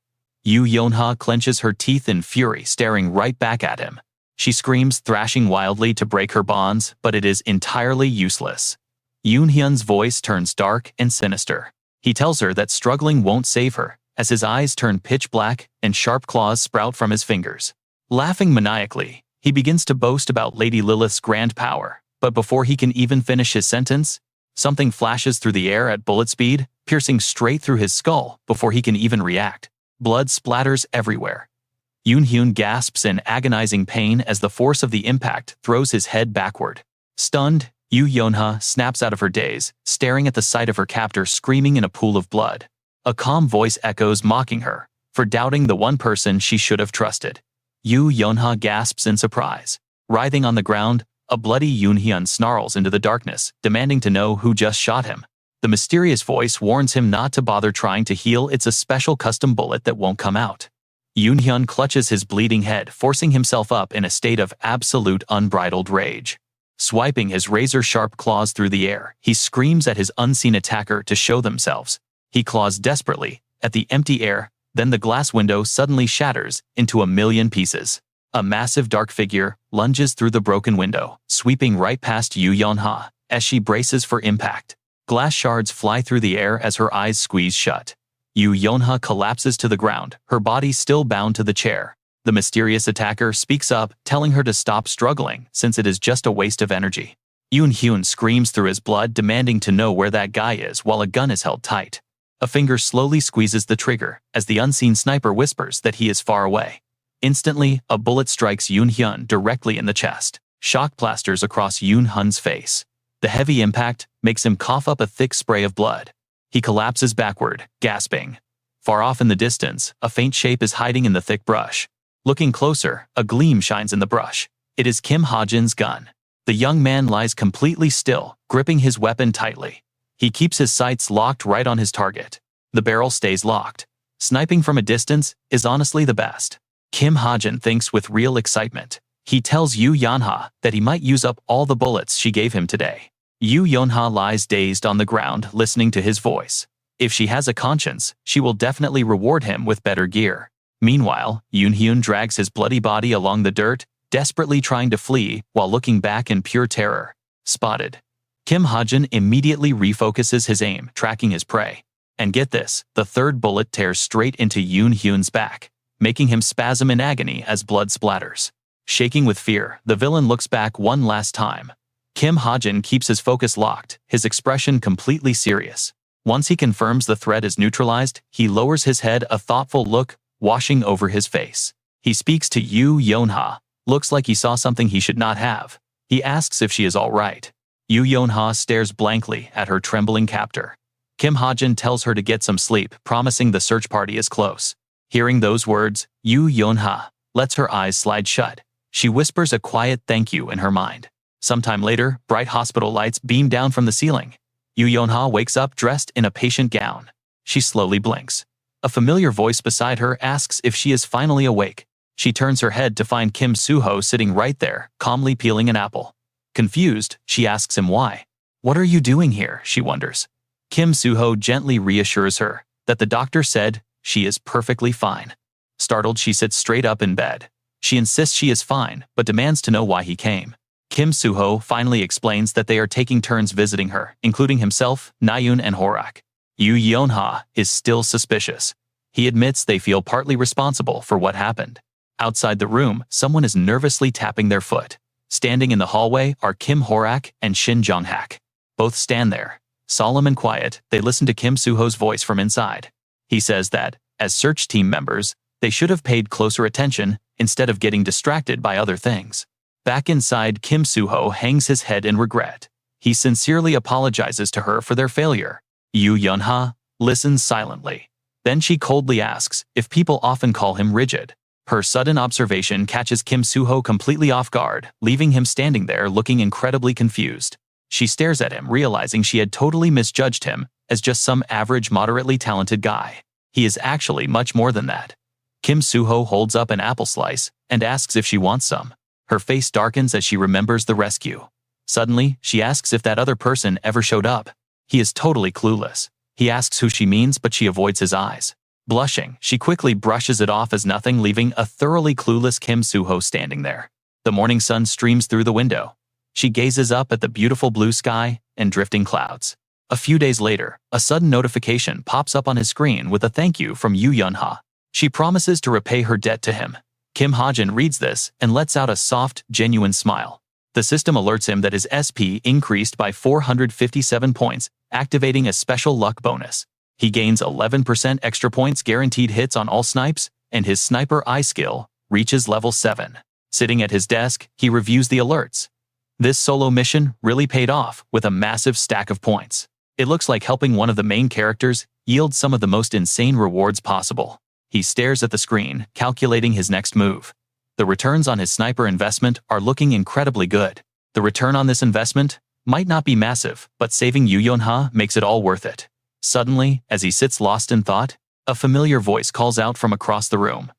Yu Yonha clenches her teeth in fury, staring right back at him. She screams, thrashing wildly to break her bonds, but it is entirely useless. Yoon Hyun's voice turns dark and sinister. He tells her that struggling won't save her, as his eyes turn pitch black and sharp claws sprout from his fingers. Laughing maniacally, he begins to boast about Lady Lilith's grand power, but before he can even finish his sentence, something flashes through the air at bullet speed, piercing straight through his skull before he can even react. Blood splatters everywhere. Yoon Hyun gasps in agonizing pain as the force of the impact throws his head backward. Stunned, Yu Yonha snaps out of her daze, staring at the sight of her captor screaming in a pool of blood. A calm voice echoes, mocking her for doubting the one person she should have trusted. Yu Yonha gasps in surprise. Writhing on the ground, a bloody Yoon Hyun snarls into the darkness, demanding to know who just shot him. The mysterious voice warns him not to bother trying to heal. It's a special custom bullet that won't come out. Yoon Hyun clutches his bleeding head, forcing himself up in a state of absolute unbridled rage. Swiping his razor-sharp claws through the air, he screams at his unseen attacker to show themselves. He claws desperately at the empty air, then the glass window suddenly shatters into a million pieces. A massive dark figure lunges through the broken window, sweeping right past Yu Yonha as she braces for impact. Glass shards fly through the air as her eyes squeeze shut. Yu Yonha collapses to the ground, her body still bound to the chair. The mysterious attacker speaks up, telling her to stop struggling since it is just a waste of energy. Yoon Hyun screams through his blood, demanding to know where that guy is while a gun is held tight. A finger slowly squeezes the trigger as the unseen sniper whispers that he is far away. Instantly, a bullet strikes Yoon Hyun directly in the chest. Shock plasters across Yoon Hyun's face. The heavy impact makes him cough up a thick spray of blood. He collapses backward, gasping. Far off in the distance, a faint shape is hiding in the thick brush. Looking closer, a gleam shines in the brush. It is Kim Hajin's gun. The young man lies completely still, gripping his weapon tightly. He keeps his sights locked right on his target. The barrel stays locked. Sniping from a distance is honestly the best. Kim Hajin thinks with real excitement. He tells Yu Yonha that he might use up all the bullets she gave him today. Yu Yonha lies dazed on the ground, listening to his voice. If she has a conscience, she will definitely reward him with better gear. Meanwhile, Yoon Hyun drags his bloody body along the dirt, desperately trying to flee while looking back in pure terror. Spotted. Kim Hajin immediately refocuses his aim, tracking his prey. And get this, the third bullet tears straight into Yoon Hyun's back, making him spasm in agony as blood splatters. Shaking with fear, the villain looks back one last time. Kim Hajin keeps his focus locked, his expression completely serious. Once he confirms the threat is neutralized, he lowers his head, a thoughtful look washing over his face. He speaks to Yu Yonha. Looks like he saw something he should not have. He asks if she is all right. Yu Yonha stares blankly at her trembling captor. Kim Hajin tells her to get some sleep, promising the search party is close. Hearing those words, Yu Yonha lets her eyes slide shut. She whispers a quiet thank you in her mind. Sometime later, bright hospital lights beam down from the ceiling. Yu Yonha wakes up dressed in a patient gown. She slowly blinks. A familiar voice beside her asks if she is finally awake. She turns her head to find Kim Suho sitting right there, calmly peeling an apple. Confused, she asks him why. What are you doing here? She wonders. Kim Suho gently reassures her that the doctor said she is perfectly fine. Startled, she sits straight up in bed. She insists she is fine, but demands to know why he came. Kim Suho finally explains that they are taking turns visiting her, including himself, Nayun, and Horak. Yu Yonha is still suspicious. He admits they feel partly responsible for what happened. Outside the room, someone is nervously tapping their foot. Standing in the hallway are Kim Horak and Shin Jonghak. Both stand there, Solemn and quiet, they listen to Kim Soo-ho's voice from inside. He says that, as search team members, they should have paid closer attention instead of getting distracted by other things. Back inside, Kim Soo-ho hangs his head in regret. He sincerely apologizes to her for their failure. Yoo Yeon-ha listens silently. Then she coldly asks if people often call him rigid. Her sudden observation catches Kim Soo-ho completely off guard, leaving him standing there looking incredibly confused. She stares at him, realizing she had totally misjudged him as just some average, moderately talented guy. He is actually much more than that. Kim Soo-ho holds up an apple slice and asks if she wants some. Her face darkens as she remembers the rescue. Suddenly, she asks if that other person ever showed up. He is totally clueless. He asks who she means, but she avoids his eyes. Blushing, she quickly brushes it off as nothing, leaving a thoroughly clueless Kim Soo-ho standing there. The morning sun streams through the window. She gazes up at the beautiful blue sky and drifting clouds. A few days later, a sudden notification pops up on his screen with a thank you from Yoo Yeon-ha. She promises to repay her debt to him. Kim Hajin reads this and lets out a soft, genuine smile. The system alerts him that his SP increased by 457 points, activating a special luck bonus. He gains 11% extra points guaranteed hits on all snipes, and his sniper eye skill reaches level 7. Sitting at his desk, he reviews the alerts. This solo mission really paid off with a massive stack of points. It looks like helping one of the main characters yields some of the most insane rewards possible. He stares at the screen, calculating his next move. The returns on his sniper investment are looking incredibly good. The return on this investment might not be massive, but saving Yoo Yeon-ha makes it all worth it. Suddenly, as he sits lost in thought, a familiar voice calls out from across the room.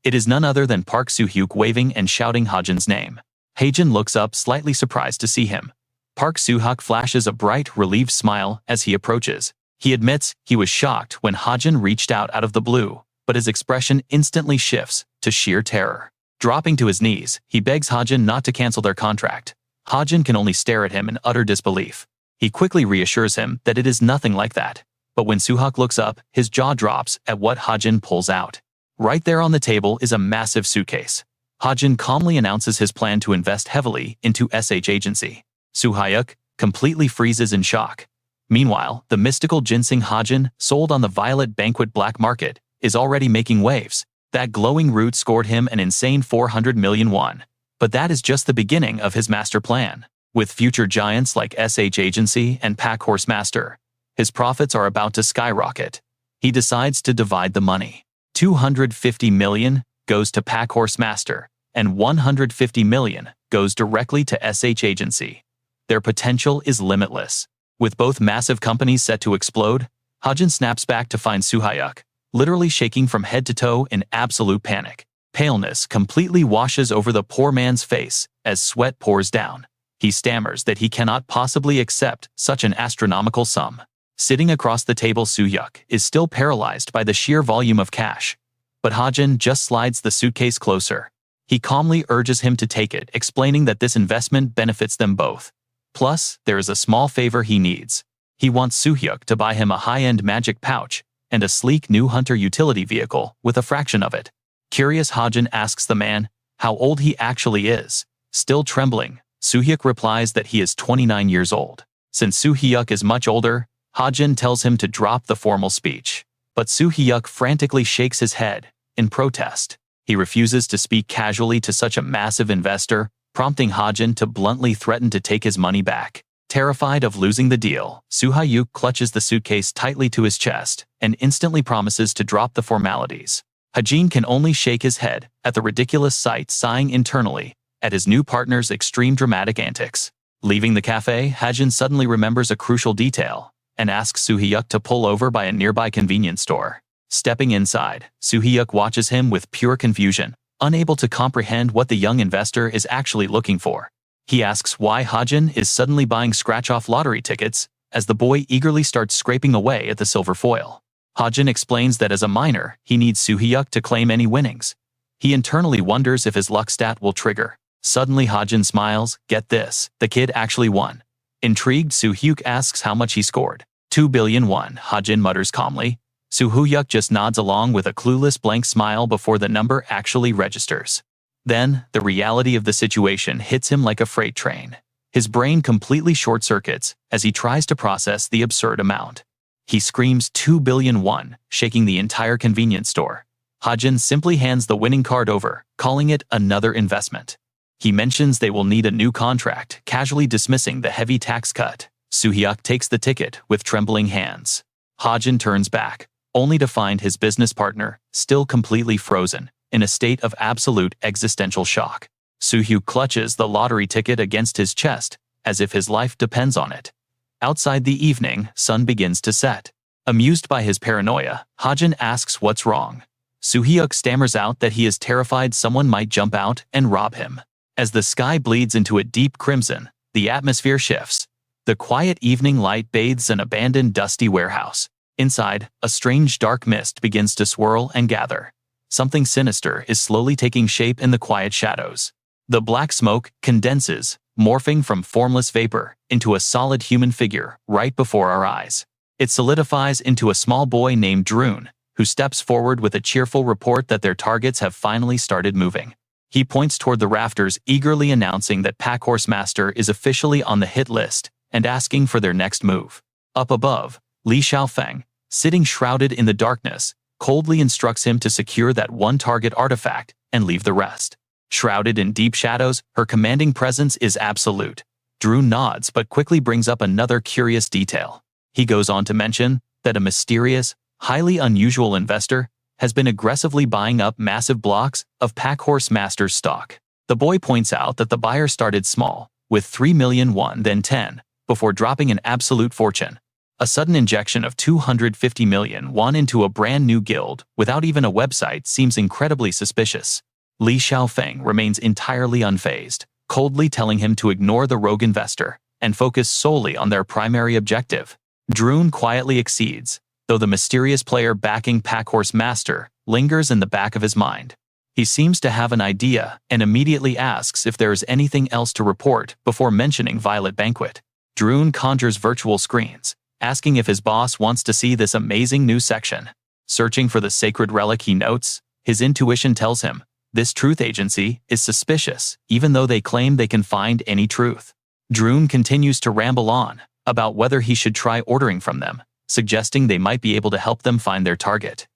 It is none other than Park Soo-hyuk waving and shouting Hajin's name. Hajin looks up, slightly surprised to see him. Park Soo-hyuk flashes a bright, relieved smile as he approaches. He admits he was shocked when Hajin reached out of the blue, but his expression instantly shifts to sheer terror. Dropping to his knees, he begs Hajin not to cancel their contract. Hajin can only stare at him in utter disbelief. He quickly reassures him that it is nothing like that. But when Soo-hyuk looks up, his jaw drops at what Hajin pulls out. Right there on the table is a massive suitcase. Hajin calmly announces his plan to invest heavily into SH Agency. Soo-hyuk completely freezes in shock. Meanwhile, the mystical ginseng Hajin, sold on the Violet Banquet black market, is already making waves. That glowing root scored him an insane 400 million won. But that is just the beginning of his master plan. With future giants like SH Agency and Pack Horse Master, his profits are about to skyrocket. He decides to divide the money. 250 million goes to Pack Horse Master, and 150 million goes directly to SH Agency. Their potential is limitless. With both massive companies set to explode, Hajin snaps back to find Soo-hyuk, literally shaking from head to toe in absolute panic. Paleness completely washes over the poor man's face as sweat pours down. He stammers that he cannot possibly accept such an astronomical sum. Sitting across the table, Soo-hyuk is still paralyzed by the sheer volume of cash. But Hajin just slides the suitcase closer. He calmly urges him to take it, explaining that this investment benefits them both. Plus, there is a small favor he needs. He wants Soo-hyuk to buy him a high-end magic pouch and a sleek new hunter utility vehicle with a fraction of it. Curious, Hajin asks the man how old he actually is. Still trembling, Soo-hyuk replies that he is 29 years old. Since Soo-hyuk is much older, Hajin tells him to drop the formal speech. But Soo-hyuk frantically shakes his head in protest. He refuses to speak casually to such a massive investor, prompting Hajin to bluntly threaten to take his money back. Terrified of losing the deal, Soo-hyuk clutches the suitcase tightly to his chest and instantly promises to drop the formalities. Hajin can only shake his head at the ridiculous sight, sighing internally at his new partner's extreme dramatic antics. Leaving the cafe, Hajin suddenly remembers a crucial detail and asks Soo-hyuk to pull over by a nearby convenience store. Stepping inside, Soo-hyuk watches him with pure confusion, unable to comprehend what the young investor is actually looking for. He asks why Hajin is suddenly buying scratch-off lottery tickets, as the boy eagerly starts scraping away at the silver foil. Hajin explains that as a minor, he needs Soo-hyuk to claim any winnings. He internally wonders if his luck stat will trigger. Suddenly Hajin smiles. Get this, the kid actually won. Intrigued, Soo-hyuk asks how much he scored. 2 billion won, Hajin mutters calmly. Soo-hyuk just nods along with a clueless blank smile before the number actually registers. Then, the reality of the situation hits him like a freight train. His brain completely short-circuits as he tries to process the absurd amount. He screams 2 billion won, shaking the entire convenience store. Hajin simply hands the winning card over, calling it another investment. He mentions they will need a new contract, casually dismissing the heavy tax cut. Soo-hyuk takes the ticket with trembling hands. Hajin turns back, only to find his business partner still completely frozen, in a state of absolute existential shock. Soo-hyuk clutches the lottery ticket against his chest, as if his life depends on it. Outside the evening, sun begins to set. Amused by his paranoia, Hajin asks what's wrong. Soo-hyuk stammers out that he is terrified someone might jump out and rob him. As the sky bleeds into a deep crimson, the atmosphere shifts. The quiet evening light bathes an abandoned dusty warehouse. Inside, a strange dark mist begins to swirl and gather. Something sinister is slowly taking shape in the quiet shadows. The black smoke condenses, morphing from formless vapor into a solid human figure right before our eyes. It solidifies into a small boy named Droon, who steps forward with a cheerful report that their targets have finally started moving. He points toward the rafters, eagerly announcing that Packhorse Master is officially on the hit list and asking for their next move. Up above, Li Xiaofeng, sitting shrouded in the darkness, coldly instructs him to secure that one target artifact and leave the rest. Shrouded in deep shadows, her commanding presence is absolute. Drew nods but quickly brings up another curious detail. He goes on to mention that a mysterious, highly unusual investor has been aggressively buying up massive blocks of Packhorse Master's stock. The boy points out that the buyer started small, with 3 million won, then 10, before dropping an absolute fortune. A sudden injection of 250 million won into a brand new guild without even a website seems incredibly suspicious. Li Xiaofeng remains entirely unfazed, coldly telling him to ignore the rogue investor and focus solely on their primary objective. Droon quietly accedes, though the mysterious player backing Packhorse Master lingers in the back of his mind. He seems to have an idea and immediately asks if there is anything else to report before mentioning Violet Banquet. Droon conjures virtual screens, asking if his boss wants to see this amazing new section. Searching for the sacred relic, he notes, his intuition tells him, this truth agency is suspicious, even though they claim they can find any truth. Droon continues to ramble on about whether he should try ordering from them, suggesting they might be able to help them find their target.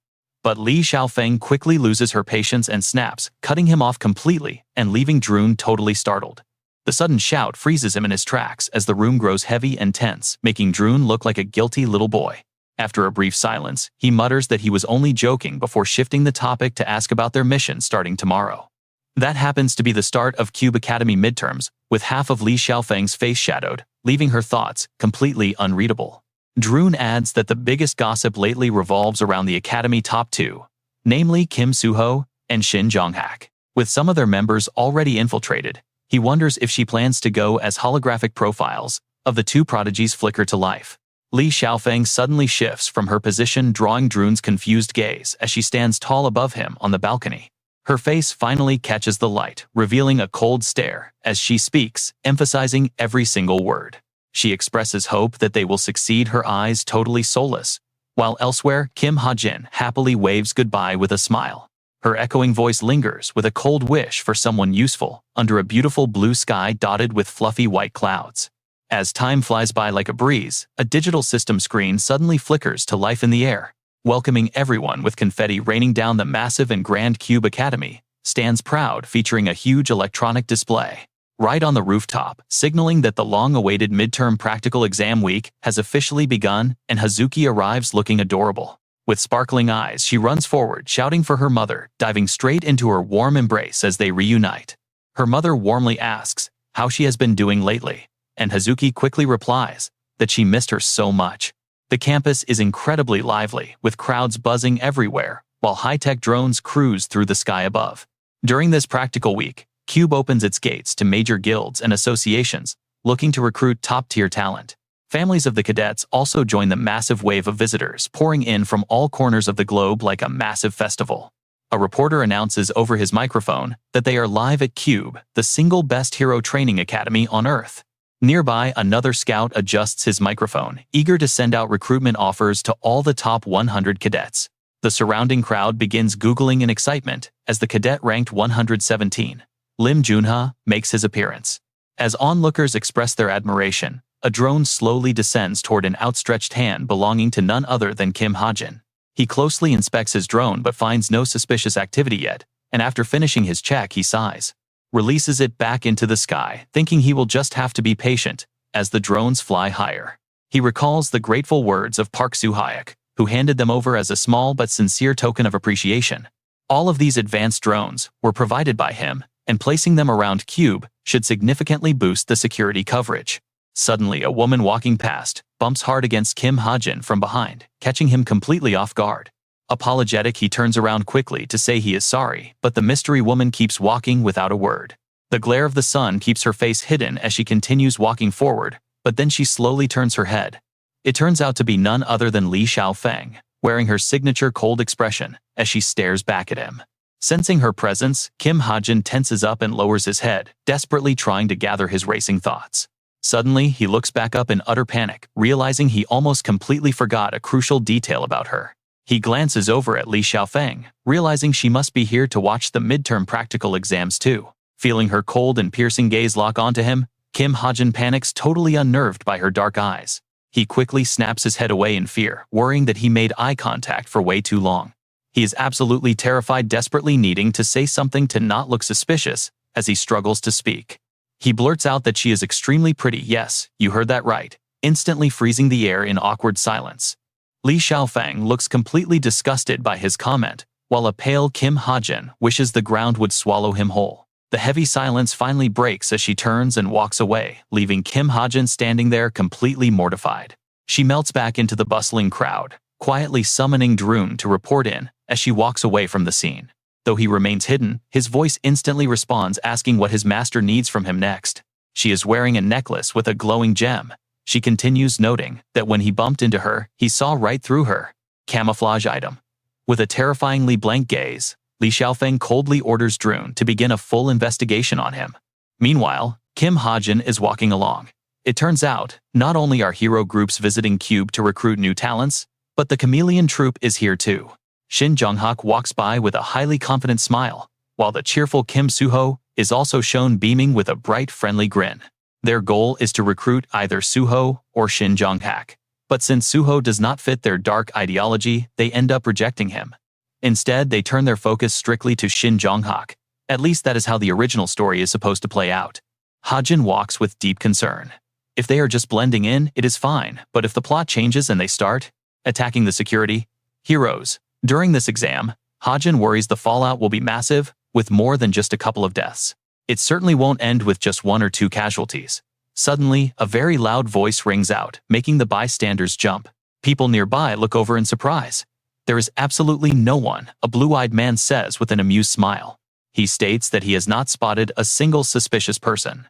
But Li Xiaofeng quickly loses her patience and snaps, cutting him off completely and leaving Droon totally startled. The sudden shout freezes him in his tracks as the room grows heavy and tense, making Droon look like a guilty little boy. After a brief silence, he mutters that he was only joking before shifting the topic to ask about their mission starting tomorrow. That happens to be the start of Cube Academy midterms, with half of Li Xiaofeng's face shadowed, leaving her thoughts completely unreadable. Droon adds that the biggest gossip lately revolves around the Academy top two, namely Kim Suho and Shin Jonghak. With some of their members already infiltrated, he wonders if she plans to go as holographic profiles of the two prodigies flicker to life. Li Xiaofeng suddenly shifts from her position, drawing Droon's confused gaze as she stands tall above him on the balcony. Her face finally catches the light, revealing a cold stare as she speaks, emphasizing every single word. She expresses hope that they will succeed, her eyes totally soulless, while elsewhere Kim Hajin happily waves goodbye with a smile. Her echoing voice lingers with a cold wish for someone useful under a beautiful blue sky dotted with fluffy white clouds. As time flies by like a breeze, a digital system screen suddenly flickers to life in the air, welcoming everyone with confetti raining down. The massive and grand Cube Academy stands proud, featuring a huge electronic display right on the rooftop, signaling that the long-awaited midterm practical exam week has officially begun, and Hazuki arrives looking adorable. With sparkling eyes, she runs forward, shouting for her mother, diving straight into her warm embrace as they reunite. Her mother warmly asks how she has been doing lately, and Hazuki quickly replies that she missed her so much. The campus is incredibly lively, with crowds buzzing everywhere, while high-tech drones cruise through the sky above. During this practical week, Cube opens its gates to major guilds and associations, looking to recruit top-tier talent. Families of the cadets also join the massive wave of visitors pouring in from all corners of the globe like a massive festival. A reporter announces over his microphone that they are live at Cube, the single best hero training academy on Earth. Nearby, another scout adjusts his microphone, eager to send out recruitment offers to all the top 100 cadets. The surrounding crowd begins Googling in excitement as the cadet ranked 117, Lim Junha, makes his appearance. As onlookers express their admiration, a drone slowly descends toward an outstretched hand belonging to none other than Kim Hajin. He closely inspects his drone but finds no suspicious activity yet, and after finishing his check he sighs, releases it back into the sky, thinking he will just have to be patient as the drones fly higher. He recalls the grateful words of Park Soo-hyuk, who handed them over as a small but sincere token of appreciation. All of these advanced drones were provided by him, and placing them around Cube should significantly boost the security coverage. Suddenly, a woman walking past bumps hard against Kim Hajin from behind, catching him completely off guard. Apologetic, he turns around quickly to say he is sorry, but the mystery woman keeps walking without a word. The glare of the sun keeps her face hidden as she continues walking forward, but then she slowly turns her head. It turns out to be none other than Li Xiaofeng, wearing her signature cold expression as she stares back at him. Sensing her presence, Kim Hajin tenses up and lowers his head, desperately trying to gather his racing thoughts. Suddenly, he looks back up in utter panic, realizing he almost completely forgot a crucial detail about her. He glances over at Li Xiaofeng, realizing she must be here to watch the midterm practical exams too. Feeling her cold and piercing gaze lock onto him, Kim Hajin panics, totally unnerved by her dark eyes. He quickly snaps his head away in fear, worrying that he made eye contact for way too long. He is absolutely terrified, desperately needing to say something to not look suspicious as he struggles to speak. He blurts out that she is extremely pretty. Yes, you heard that right, instantly freezing the air in awkward silence. Li Xiaofeng looks completely disgusted by his comment, while a pale Kim Hajin wishes the ground would swallow him whole. The heavy silence finally breaks as she turns and walks away, leaving Kim Hajin standing there completely mortified. She melts back into the bustling crowd, quietly summoning Drune to report in as she walks away from the scene. Though he remains hidden, his voice instantly responds, asking what his master needs from him next. She is wearing a necklace with a glowing gem. She continues, noting that when he bumped into her, he saw right through her. Camouflage item. With a terrifyingly blank gaze, Li Xiaofeng coldly orders Drune to begin a full investigation on him. Meanwhile, Kim Hajin is walking along. It turns out, not only are hero groups visiting Cube to recruit new talents, but the Chameleon Troupe is here too. Shin Jonghak walks by with a highly confident smile, while the cheerful Kim Suho is also shown beaming with a bright, friendly grin. Their goal is to recruit either Suho or Shin Jonghak, but since Suho does not fit their dark ideology, they end up rejecting him. Instead, they turn their focus strictly to Shin Jonghak. At least that is how the original story is supposed to play out. Hajin walks with deep concern. If they are just blending in, it is fine, but if the plot changes and they start attacking the security heroes during this exam, Hajin worries the fallout will be massive, with more than just a couple of deaths. It certainly won't end with just one or two casualties. Suddenly, a very loud voice rings out, making the bystanders jump. People nearby look over in surprise. There is absolutely no one, a blue-eyed man says with an amused smile. He states that he has not spotted a single suspicious person.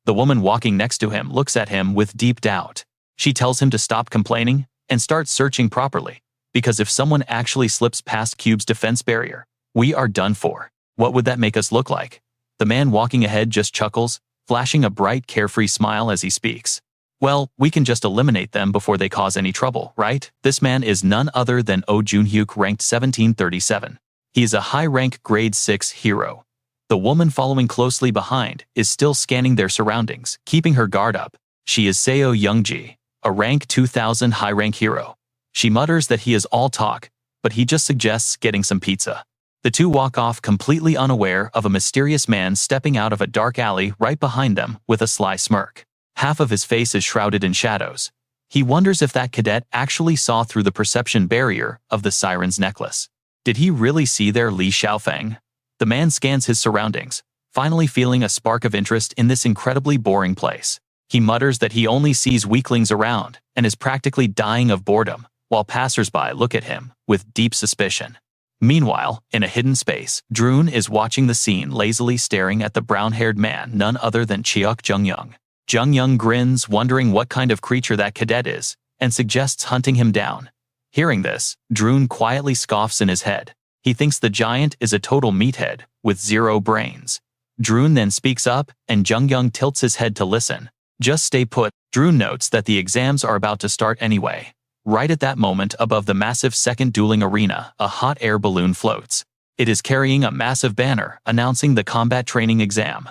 The woman walking next to him looks at him with deep doubt. She tells him to stop complaining and start searching properly, because if someone actually slips past Cube's defense barrier, we are done for. What would that make us look like? The man walking ahead just chuckles, flashing a bright, carefree smile as he speaks. Well, we can just eliminate them before they cause any trouble, right? This man is none other than Oh Junhyuk, ranked 1737. He is a high-rank grade 6 hero. The woman following closely behind is still scanning their surroundings, keeping her guard up. She is Seo Youngji, a rank 2000 high-rank hero. She mutters that he is all talk, but he just suggests getting some pizza. The two walk off completely unaware of a mysterious man stepping out of a dark alley right behind them with a sly smirk. Half of his face is shrouded in shadows. He wonders if that cadet actually saw through the perception barrier of the siren's necklace. Did he really see their Li Xiaofeng? The man scans his surroundings, finally feeling a spark of interest in this incredibly boring place. He mutters that he only sees weaklings around and is practically dying of boredom, while passersby look at him with deep suspicion. Meanwhile, in a hidden space, Drune is watching the scene, lazily staring at the brown-haired man, none other than Cheok Jung-young. Jung-young grins, wondering what kind of creature that cadet is, and suggests hunting him down. Hearing this, Drune quietly scoffs in his head. He thinks the giant is a total meathead, with 0 brains. Drune then speaks up, and Jung-young tilts his head to listen. Just stay put. Drune notes that the exams are about to start anyway. Right at that moment, above the massive second dueling arena, a hot air balloon floats. It is carrying a massive banner announcing the combat training exam.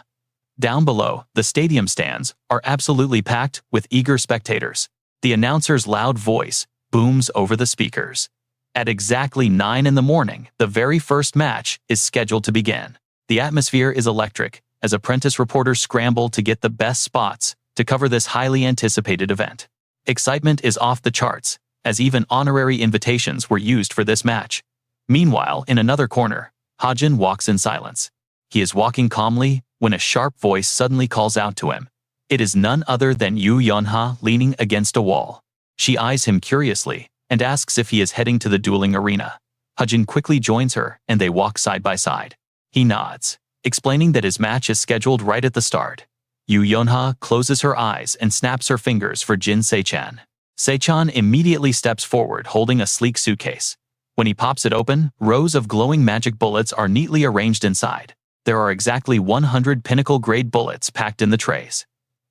Down below, the stadium stands are absolutely packed with eager spectators. The announcer's loud voice booms over the speakers. At exactly 9 in the morning, the very first match is scheduled to begin. The atmosphere is electric as apprentice reporters scramble to get the best spots to cover this highly anticipated event. Excitement is off the charts, as even honorary invitations were used for this match. Meanwhile, in another corner, Hajin walks in silence. He is walking calmly when a sharp voice suddenly calls out to him. It is none other than Yu Yonha leaning against a wall. She eyes him curiously and asks if he is heading to the dueling arena. Hajin quickly joins her and they walk side by side. He nods, explaining that his match is scheduled right at the start. Yu Yonha closes her eyes and snaps her fingers for Jin Sechan. Sechan immediately steps forward holding a sleek suitcase. When he pops it open, rows of glowing magic bullets are neatly arranged inside. There are exactly 100 pinnacle-grade bullets packed in the trays.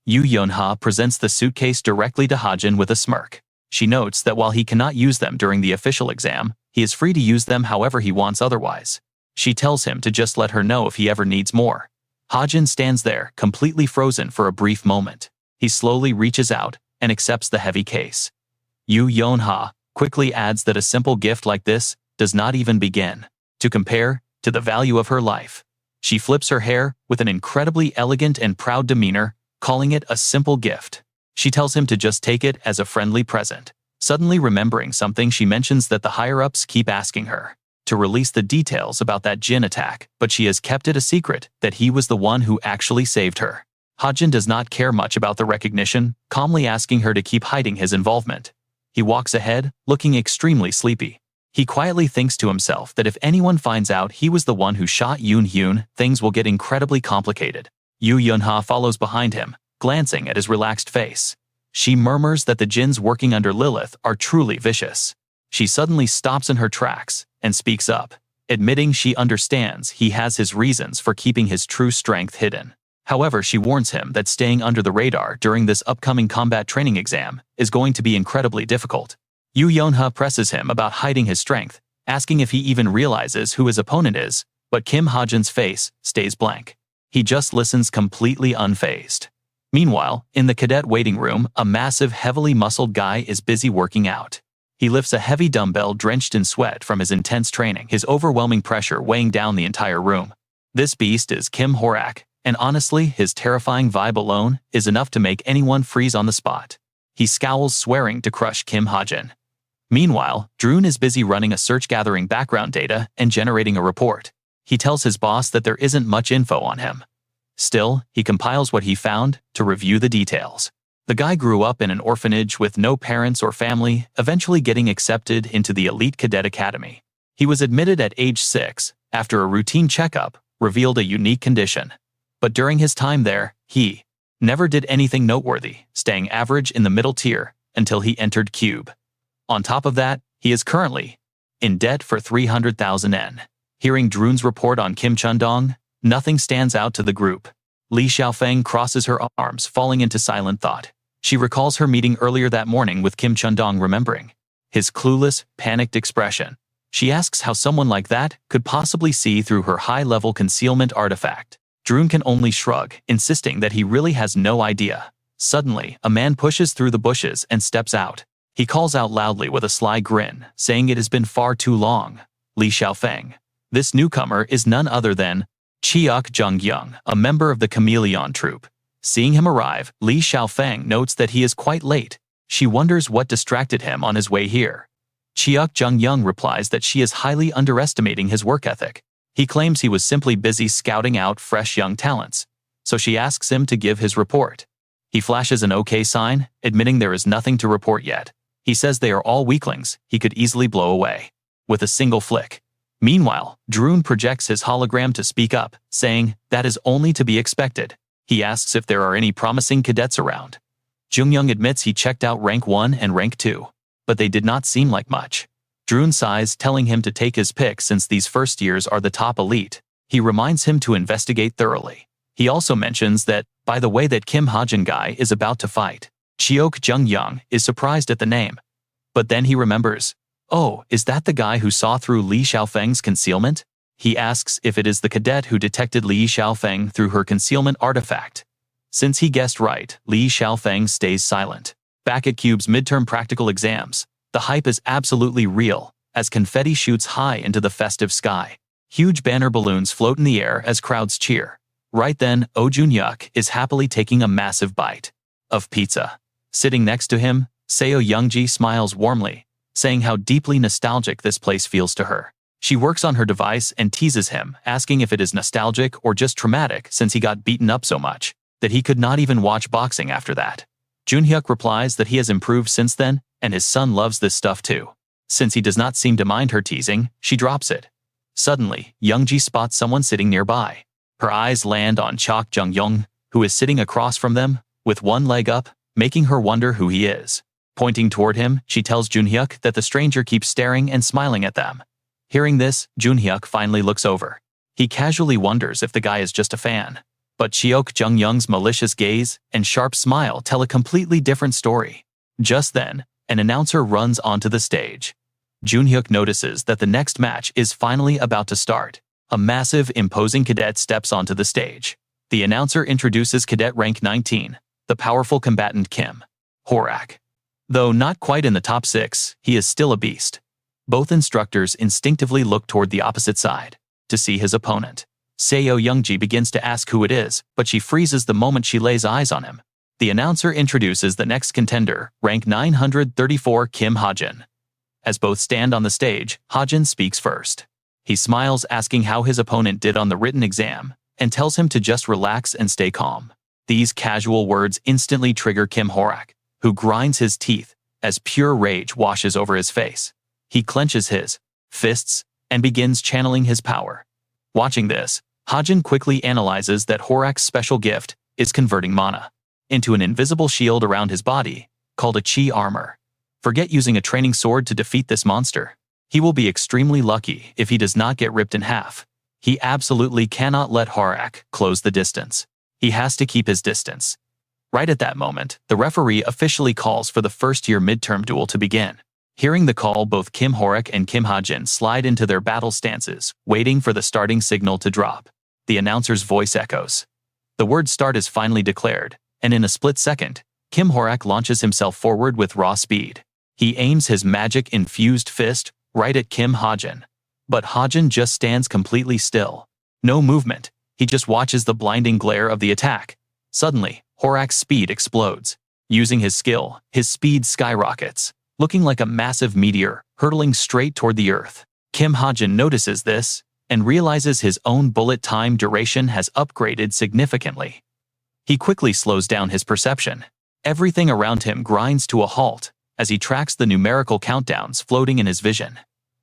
Yu Yonha presents the suitcase directly to Hajin with a smirk. She notes that while he cannot use them during the official exam, he is free to use them however he wants otherwise. She tells him to just let her know if he ever needs more. Hajin stands there, completely frozen for a brief moment. He slowly reaches out and accepts the heavy case. Yu Yonha quickly adds that a simple gift like this does not even begin to compare to the value of her life. She flips her hair with an incredibly elegant and proud demeanor, calling it a simple gift. She tells him to just take it as a friendly present. Suddenly remembering something, she mentions that the higher-ups keep asking her to release the details about that Jin attack, but she has kept it a secret that he was the one who actually saved her. Hajin does not care much about the recognition, calmly asking her to keep hiding his involvement. He walks ahead, looking extremely sleepy. He quietly thinks to himself that if anyone finds out he was the one who shot Yoon Hyun, things will get incredibly complicated. Yu Yunha follows behind him, glancing at his relaxed face. She murmurs that the Jins working under Lilith are truly vicious. She suddenly stops in her tracks and speaks up, admitting she understands he has his reasons for keeping his true strength hidden. However, she warns him that staying under the radar during this upcoming combat training exam is going to be incredibly difficult. Yu Yonha presses him about hiding his strength, asking if he even realizes who his opponent is, but Kim Hajin's face stays blank. He just listens completely unfazed. Meanwhile, in the cadet waiting room, a massive, heavily muscled guy is busy working out. He lifts a heavy dumbbell drenched in sweat from his intense training, his overwhelming pressure weighing down the entire room. This beast is Kim Horak, and honestly, his terrifying vibe alone is enough to make anyone freeze on the spot. He scowls, swearing to crush Kim Hajin. Meanwhile, Droon is busy running a search, gathering background data and generating a report. He tells his boss that there isn't much info on him. Still, he compiles what he found to review the details. The guy grew up in an orphanage with no parents or family, eventually getting accepted into the elite cadet academy. He was admitted at age 6, after a routine checkup revealed a unique condition. But during his time there, he never did anything noteworthy, staying average in the middle tier until he entered Cube. On top of that, he is currently in debt for 300,000 N. Hearing Droon's report on Kim Chundong, nothing stands out to the group. Li Xiaofeng crosses her arms, falling into silent thought. She recalls her meeting earlier that morning with Kim Chundong, remembering his clueless, panicked expression. She asks how someone like that could possibly see through her high-level concealment artifact. Droon can only shrug, insisting that he really has no idea. Suddenly, a man pushes through the bushes and steps out. He calls out loudly with a sly grin, saying it has been far too long. Li Xiaofeng. This newcomer is none other than Chiok Jung-young, a member of the Chameleon troupe. Seeing him arrive, Li Xiaofeng notes that he is quite late. She wonders what distracted him on his way here. Chiok Jung-young replies that she is highly underestimating his work ethic. He claims he was simply busy scouting out fresh young talents, so she asks him to give his report. He flashes an OK sign, admitting there is nothing to report yet. He says they are all weaklings he could easily blow away with a single flick. Meanwhile, Droon projects his hologram to speak up, saying that is only to be expected. He asks if there are any promising cadets around. Jung-young admits he checked out rank 1 and rank 2, but they did not seem like much. Droon sighs, telling him to take his pick since these first years are the top elite. He reminds him to investigate thoroughly. He also mentions that, by the way, that Kim Hajin guy is about to fight. Chiok Jung-young is surprised at the name. But then he remembers, oh, is that the guy who saw through Li Xiaofeng's concealment? He asks if it is the cadet who detected Li Xiaofeng through her concealment artifact. Since he guessed right, Li Xiaofeng stays silent. Back at Cube's midterm practical exams, the hype is absolutely real, as confetti shoots high into the festive sky. Huge banner balloons float in the air as crowds cheer. Right then, Oh Jun-hyuk is happily taking a massive bite of pizza. Sitting next to him, Seo Youngji smiles warmly, saying how deeply nostalgic this place feels to her. She works on her device and teases him, asking if it is nostalgic or just traumatic since he got beaten up so much that he could not even watch boxing after that. Jun-hyuk replies that he has improved since then, and his son loves this stuff too. Since he does not seem to mind her teasing, she drops it. Suddenly, Youngji spots someone sitting nearby. Her eyes land on Chok Jung-young, who is sitting across from them, with one leg up, making her wonder who he is. Pointing toward him, she tells Jun-hyuk that the stranger keeps staring and smiling at them. Hearing this, Jun-hyuk finally looks over. He casually wonders if the guy is just a fan. But Cheok Jung-young's malicious gaze and sharp smile tell a completely different story. Just then, an announcer runs onto the stage. Jun-hyuk notices that the next match is finally about to start. A massive, imposing cadet steps onto the stage. The announcer introduces cadet rank 19, the powerful combatant Kim Horak. Though not quite in the top 6, he is still a beast. Both instructors instinctively look toward the opposite side to see his opponent. Seo Youngji begins to ask who it is, but she freezes the moment she lays eyes on him. The announcer introduces the next contender, rank 934 Kim Hajin. As both stand on the stage, Hajin speaks first. He smiles, asking how his opponent did on the written exam, and tells him to just relax and stay calm. These casual words instantly trigger Kim Horak, who grinds his teeth as pure rage washes over his face. He clenches his fists and begins channeling his power. Watching this, Hajin quickly analyzes that Horak's special gift is converting mana into an invisible shield around his body, called a chi armor. Forget using a training sword to defeat this monster. He will be extremely lucky if he does not get ripped in half. He absolutely cannot let Horak close the distance. He has to keep his distance. Right at that moment, the referee officially calls for the first-year midterm duel to begin. Hearing the call, both Kim Horak and Kim Hajin slide into their battle stances, waiting for the starting signal to drop. The announcer's voice echoes. The word start is finally declared, and in a split second, Kim Horak launches himself forward with raw speed. He aims his magic-infused fist right at Kim Hajin. But Hajin just stands completely still. No movement. He just watches the blinding glare of the attack. Suddenly, Horak's speed explodes. Using his skill, his speed skyrockets, looking like a massive meteor hurtling straight toward the earth. Kim Hajin notices this and realizes his own bullet time duration has upgraded significantly. He quickly slows down his perception. Everything around him grinds to a halt as he tracks the numerical countdowns floating in his vision.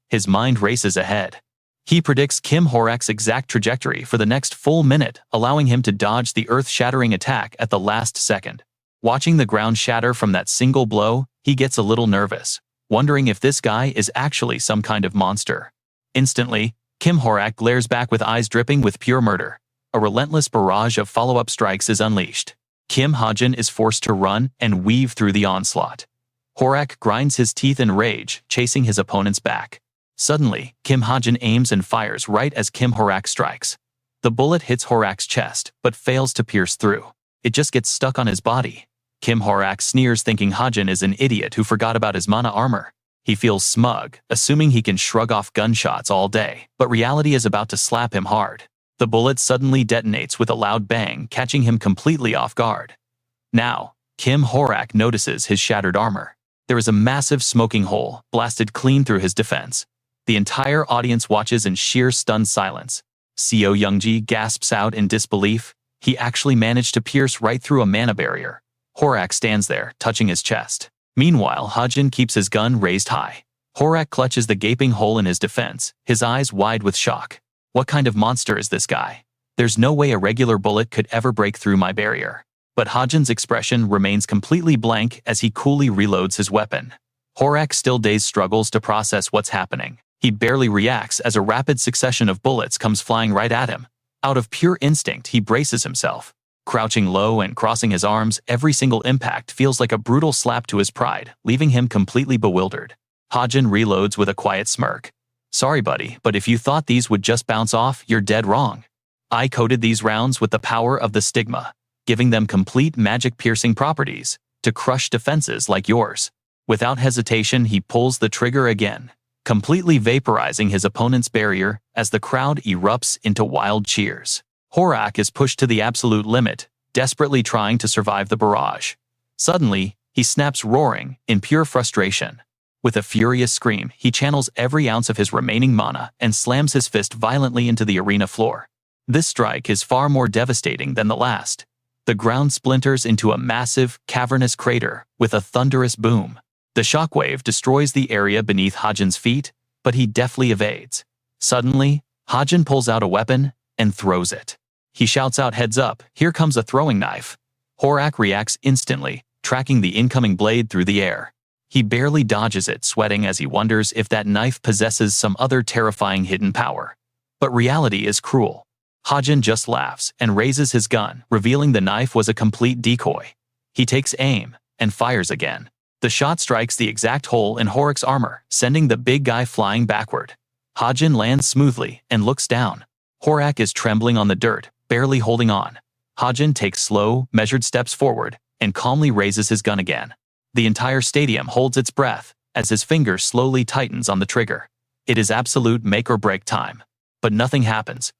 His mind races ahead. He predicts Kim Horak's exact trajectory for the next full minute, allowing him to dodge the earth-shattering attack at the last second. Watching the ground shatter from that single blow, he gets a little nervous, wondering if this guy is actually some kind of monster. Instantly, Kim Horak glares back with eyes dripping with pure murder. A relentless barrage of follow-up strikes is unleashed. Kim Hajin is forced to run and weave through the onslaught. Horak grinds his teeth in rage, chasing his opponent's back. Suddenly, Kim Hajin aims and fires right as Kim Horak strikes. The bullet hits Horak's chest, but fails to pierce through. It just gets stuck on his body. Kim Horak sneers, thinking Hajin is an idiot who forgot about his mana armor. He feels smug, assuming he can shrug off gunshots all day, but reality is about to slap him hard. The bullet suddenly detonates with a loud bang, catching him completely off guard. Now, Kim Horak notices his shattered armor. There is a massive smoking hole, blasted clean through his defense. The entire audience watches in sheer stunned silence. Seo Youngji gasps out in disbelief. He actually managed to pierce right through a mana barrier. Horak stands there, touching his chest. Meanwhile, Hajin keeps his gun raised high. Horak clutches the gaping hole in his defense, his eyes wide with shock. What kind of monster is this guy? There's no way a regular bullet could ever break through my barrier. But Hajin's expression remains completely blank as he coolly reloads his weapon. Horak, still dazed, struggles to process what's happening. He barely reacts as a rapid succession of bullets comes flying right at him. Out of pure instinct, he braces himself. Crouching low and crossing his arms, every single impact feels like a brutal slap to his pride, leaving him completely bewildered. Hajin reloads with a quiet smirk. Sorry buddy, but if you thought these would just bounce off, you're dead wrong. I coded these rounds with the power of the stigma, giving them complete magic-piercing properties to crush defenses like yours. Without hesitation, he pulls the trigger again, completely vaporizing his opponent's barrier as the crowd erupts into wild cheers. Horak is pushed to the absolute limit, desperately trying to survive the barrage. Suddenly, he snaps roaring in pure frustration. With a furious scream, he channels every ounce of his remaining mana and slams his fist violently into the arena floor. This strike is far more devastating than the last. The ground splinters into a massive, cavernous crater with a thunderous boom. The shockwave destroys the area beneath Hajin's feet, but he deftly evades. Suddenly, Hajin pulls out a weapon and throws it. He shouts out, "Heads up, here comes a throwing knife." Horak reacts instantly, tracking the incoming blade through the air. He barely dodges it, sweating as he wonders if that knife possesses some other terrifying hidden power. But reality is cruel. Hajin just laughs and raises his gun, revealing the knife was a complete decoy. He takes aim and fires again. The shot strikes the exact hole in Horak's armor, sending the big guy flying backward. Hajin lands smoothly and looks down. Horak is trembling on the dirt, barely holding on. Hajin takes slow, measured steps forward and calmly raises his gun again. The entire stadium holds its breath as his finger slowly tightens on the trigger. It is absolute make-or-break time. But nothing happens.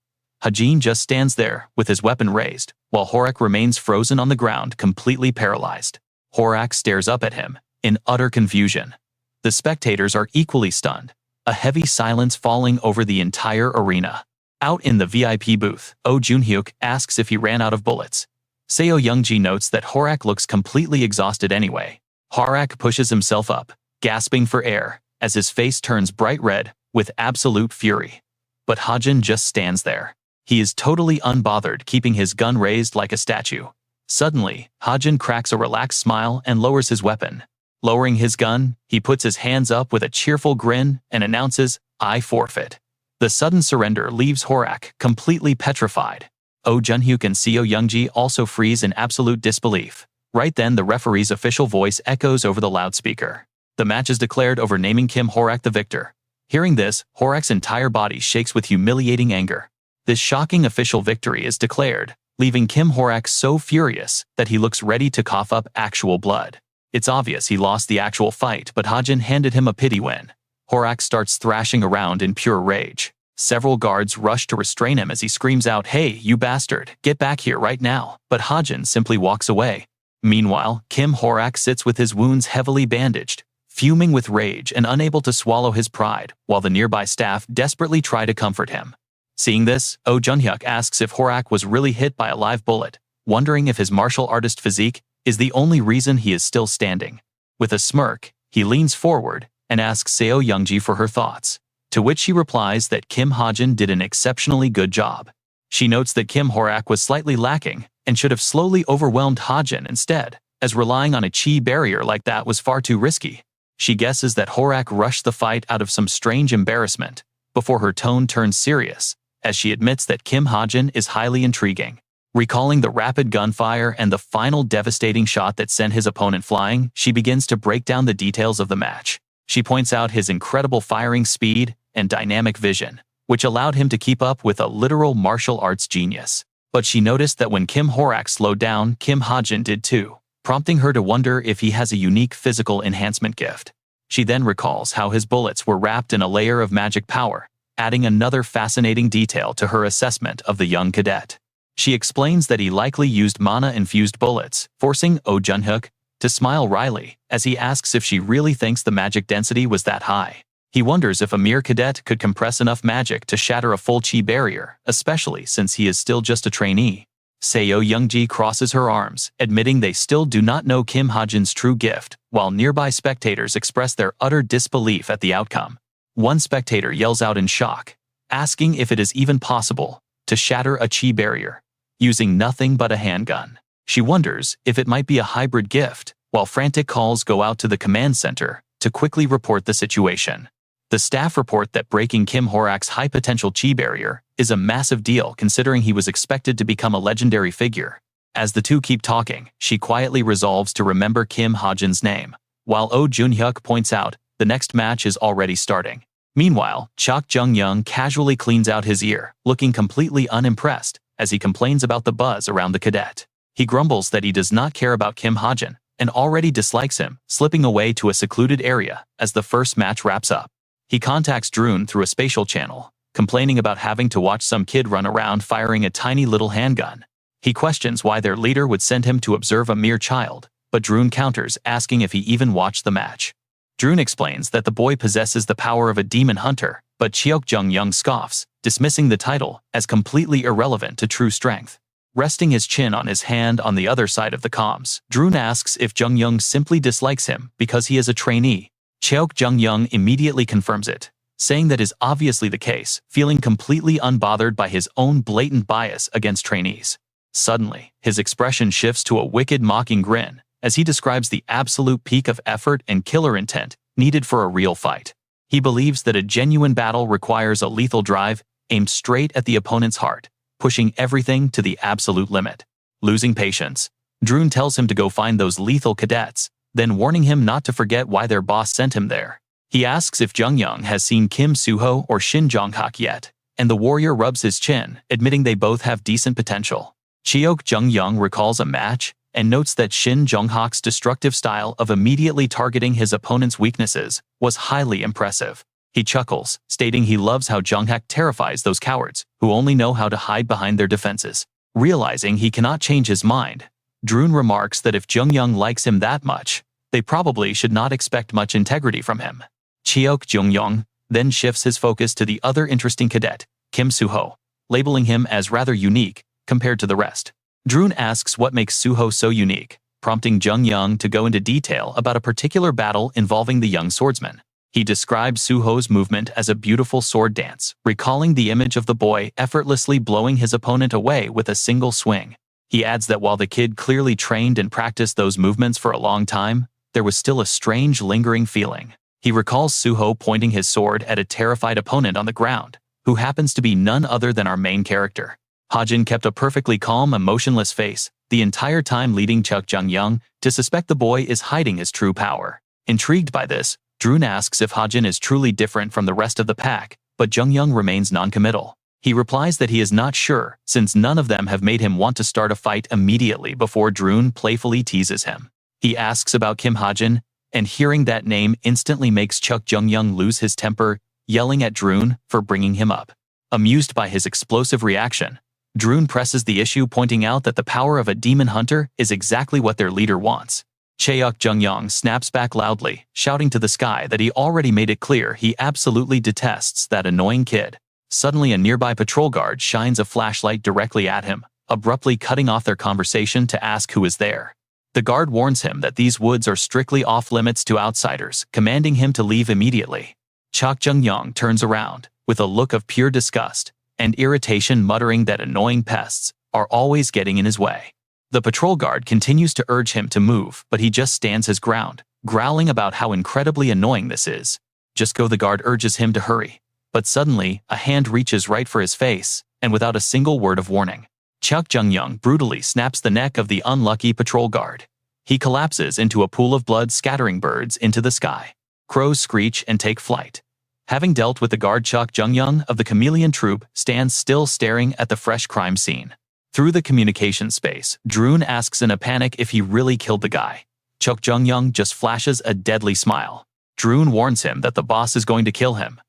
Hajin just stands there with his weapon raised, while Horak remains frozen on the ground, completely paralyzed. Horak stares up at him in utter confusion. The spectators are equally stunned, a heavy silence falling over the entire arena. Out in the VIP booth, Oh Junhyuk asks if he ran out of bullets. Seo Youngji notes that Horak looks completely exhausted anyway. Horak pushes himself up, gasping for air, as his face turns bright red with absolute fury. But Hajin just stands there. He is totally unbothered, keeping his gun raised like a statue. Suddenly, Hajin cracks a relaxed smile and lowers his weapon. Lowering his gun, he puts his hands up with a cheerful grin and announces, "I forfeit." The sudden surrender leaves Horak completely petrified. Oh Junhyuk and Seo Youngji also freeze in absolute disbelief. Right then, the referee's official voice echoes over the loudspeaker. The match is declared over, naming Kim Horak the victor. Hearing this, Horak's entire body shakes with humiliating anger. This shocking official victory is declared, leaving Kim Horak so furious that he looks ready to cough up actual blood. It's obvious he lost the actual fight, but Hajin handed him a pity win. Horak starts thrashing around in pure rage. Several guards rush to restrain him as he screams out, "Hey, you bastard, get back here right now." But Hajin simply walks away. Meanwhile, Kim Horak sits with his wounds heavily bandaged, fuming with rage and unable to swallow his pride, while the nearby staff desperately try to comfort him. Seeing this, Oh Junhyuk asks if Horak was really hit by a live bullet, wondering if his martial artist physique is the only reason he is still standing. With a smirk, he leans forward and asks Seo Youngji for her thoughts, to which she replies that Kim Hajin did an exceptionally good job. She notes that Kim Horak was slightly lacking and should have slowly overwhelmed Hajin instead, as relying on a chi barrier like that was far too risky. She guesses that Horak rushed the fight out of some strange embarrassment, before her tone turns serious, as she admits that Kim Hajin is highly intriguing. Recalling the rapid gunfire and the final devastating shot that sent his opponent flying, she begins to break down the details of the match. She points out his incredible firing speed and dynamic vision, which allowed him to keep up with a literal martial arts genius. But she noticed that when Kim Horak slowed down, Kim Hajin did too, prompting her to wonder if he has a unique physical enhancement gift. She then recalls how his bullets were wrapped in a layer of magic power, adding another fascinating detail to her assessment of the young cadet. She explains that he likely used mana-infused bullets, forcing Oh Junhyuk to smile wryly as he asks if she really thinks the magic density was that high. He wonders if a mere cadet could compress enough magic to shatter a full chi barrier, especially since he is still just a trainee. Seo Youngji crosses her arms, admitting they still do not know Kim Hajin's true gift, while nearby spectators express their utter disbelief at the outcome. One spectator yells out in shock, asking if it is even possible to shatter a chi barrier using nothing but a handgun. She wonders if it might be a hybrid gift, while frantic calls go out to the command center to quickly report the situation. The staff report that breaking Kim Horak's high-potential chi barrier is a massive deal, considering he was expected to become a legendary figure. As the two keep talking, she quietly resolves to remember Kim Hajin's name, while Oh Junhyuk points out the next match is already starting. Meanwhile, Chok Jung-young casually cleans out his ear, looking completely unimpressed, as he complains about the buzz around the cadet. He grumbles that he does not care about Kim Hajin, and already dislikes him, slipping away to a secluded area as the first match wraps up. He contacts Drune through a spatial channel, complaining about having to watch some kid run around firing a tiny little handgun. He questions why their leader would send him to observe a mere child, but Drune counters, asking if he even watched the match. Drune explains that the boy possesses the power of a demon hunter, but Chok Jung-young scoffs, dismissing the title as completely irrelevant to true strength. Resting his chin on his hand on the other side of the comms, Drune asks if Jung-young simply dislikes him because he is a trainee. Chok Jung-young immediately confirms it, saying that is obviously the case, feeling completely unbothered by his own blatant bias against trainees. Suddenly, his expression shifts to a wicked mocking grin, as he describes the absolute peak of effort and killer intent needed for a real fight. He believes that a genuine battle requires a lethal drive aimed straight at the opponent's heart, pushing everything to the absolute limit. Losing patience, Drune tells him to go find those lethal cadets, then warning him not to forget why their boss sent him there. He asks if Jung-young has seen Kim Suho or Shin Jong-hak yet, and the warrior rubs his chin, admitting they both have decent potential. Chok Jung-young recalls a match and notes that Shin Jong-hak's destructive style of immediately targeting his opponent's weaknesses was highly impressive. He chuckles, stating he loves how Jong-hak terrifies those cowards who only know how to hide behind their defenses. Realizing he cannot change his mind, Drune remarks that if Jung-young likes him that much, they probably should not expect much integrity from him. Chok Jung-young then shifts his focus to the other interesting cadet, Kim Suho, labeling him as rather unique compared to the rest. Drune asks what makes Suho so unique, prompting Jung-young to go into detail about a particular battle involving the young swordsman. He describes Suho's movement as a beautiful sword dance, recalling the image of the boy effortlessly blowing his opponent away with a single swing. He adds that while the kid clearly trained and practiced those movements for a long time, there was still a strange lingering feeling. He recalls Suho pointing his sword at a terrified opponent on the ground, who happens to be none other than our main character. Hajin kept a perfectly calm and motionless face the entire time, leading Chok Jung-young to suspect the boy is hiding his true power. Intrigued by this, Drune asks if Hajin is truly different from the rest of the pack, but Jung-young remains non-committal. He replies that he is not sure, since none of them have made him want to start a fight immediately before Drune playfully teases him. He asks about Kim Hajin, and hearing that name instantly makes Chok Jung-young lose his temper, yelling at Drune for bringing him up. Amused by his explosive reaction, Drune presses the issue, pointing out that the power of a demon hunter is exactly what their leader wants. Chok Jung-young snaps back loudly, shouting to the sky that he already made it clear he absolutely detests that annoying kid. Suddenly, a nearby patrol guard shines a flashlight directly at him, abruptly cutting off their conversation to ask who is there. The guard warns him that these woods are strictly off-limits to outsiders, commanding him to leave immediately. Chok Jung-young turns around, with a look of pure disgust and irritation, muttering that annoying pests are always getting in his way. The patrol guard continues to urge him to move, but he just stands his ground, growling about how incredibly annoying this is. Just go, the guard urges him to hurry. But suddenly, a hand reaches right for his face, and without a single word of warning, Chok Jung-young brutally snaps the neck of the unlucky patrol guard. He collapses into a pool of blood, scattering birds into the sky. Crows screech and take flight. Having dealt with the guard, Chok Jung-young of the Chameleon Troop stands still, staring at the fresh crime scene. Through the communication space, Drune asks in a panic if he really killed the guy. Chok Jung-young just flashes a deadly smile. Drune warns him that the boss is going to kill him.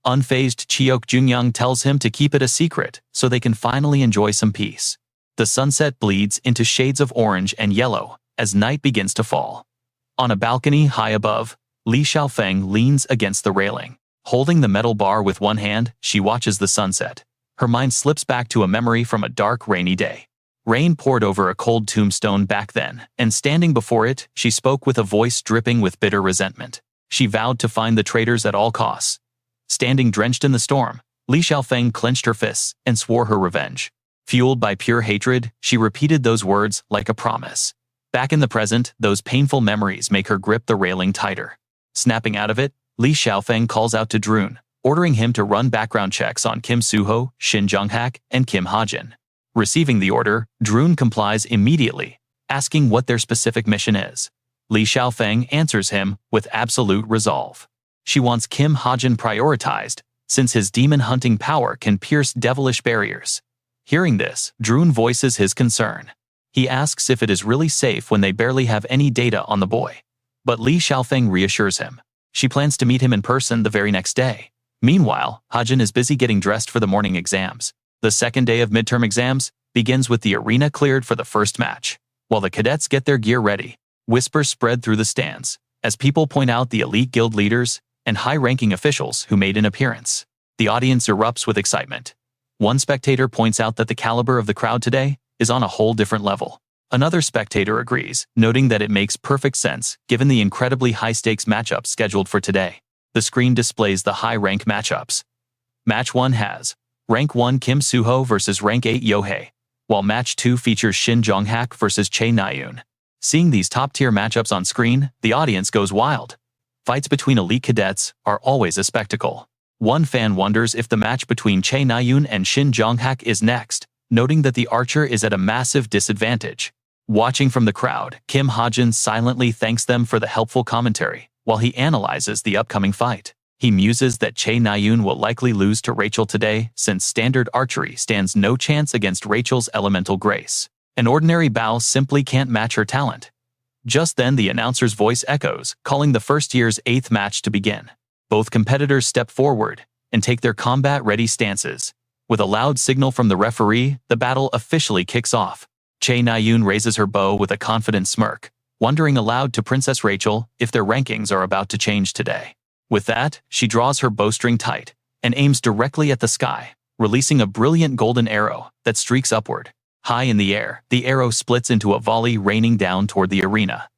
Unfazed, Chok Jung-young tells him to keep it a secret so they can finally enjoy some peace. The sunset bleeds into shades of orange and yellow as night begins to fall. On a balcony high above, Li Xiaofeng leans against the railing. Holding the metal bar with one hand, she watches the sunset. Her mind slips back to a memory from a dark, rainy day. Rain poured over a cold tombstone back then, and standing before it, she spoke with a voice dripping with bitter resentment. She vowed to find the traitors at all costs. Standing drenched in the storm, Li Xiaofeng clenched her fists and swore her revenge. Fueled by pure hatred, she repeated those words like a promise. Back in the present, those painful memories make her grip the railing tighter. Snapping out of it, Li Xiaofeng calls out to Drune, ordering him to run background checks on Kim Suho, Shin Jong-hak, and Kim Hajin. Receiving the order, Drune complies immediately, asking what their specific mission is. Li Xiaofeng answers him with absolute resolve. She wants Kim Hajin prioritized, since his demon-hunting power can pierce devilish barriers. Hearing this, Drun voices his concern. He asks if it is really safe when they barely have any data on the boy. But Li Xiaofeng reassures him. She plans to meet him in person the very next day. Meanwhile, Hajin is busy getting dressed for the morning exams. The second day of midterm exams begins with the arena cleared for the first match. While the cadets get their gear ready, whispers spread through the stands, as people point out the elite guild leaders and high-ranking officials who made an appearance. The audience erupts with excitement. One spectator points out that the caliber of the crowd today is on a whole different level. Another spectator agrees, noting that it makes perfect sense given the incredibly high-stakes matchups scheduled for today. The screen displays the high-rank matchups. Match 1 has Rank 1 Kim Suho versus Rank 8 Yohei, while Match 2 features Shin Jonghak versus Chae Naeun. Seeing these top-tier matchups on screen, the audience goes wild. Fights between elite cadets are always a spectacle. One fan wonders if the match between Chae Naeun and Shin Jonghak is next, noting that the archer is at a massive disadvantage. Watching from the crowd, Kim Hajin silently thanks them for the helpful commentary, while he analyzes the upcoming fight. He muses that Chae Naeun will likely lose to Rachel today, since standard archery stands no chance against Rachel's elemental grace. An ordinary bow simply can't match her talent. Just then the announcer's voice echoes, calling the first year's 8th match to begin. Both competitors step forward and take their combat-ready stances. With a loud signal from the referee, the battle officially kicks off. Chae Naeun raises her bow with a confident smirk, wondering aloud to Princess Rachel if their rankings are about to change today. With that, she draws her bowstring tight and aims directly at the sky, releasing a brilliant golden arrow that streaks upward. High in the air, the arrow splits into a volley raining down toward the arena.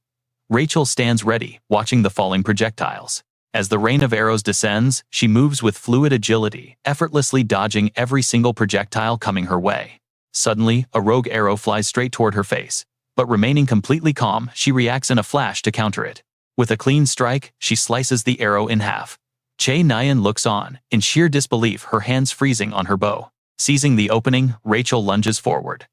Rachel stands ready, watching the falling projectiles. As the rain of arrows descends, she moves with fluid agility, effortlessly dodging every single projectile coming her way. Suddenly, a rogue arrow flies straight toward her face, but remaining completely calm, she reacts in a flash to counter it. With a clean strike, she slices the arrow in half. Chae Naeun looks on, in sheer disbelief, her hands freezing on her bow. Seizing the opening, Rachel lunges forward.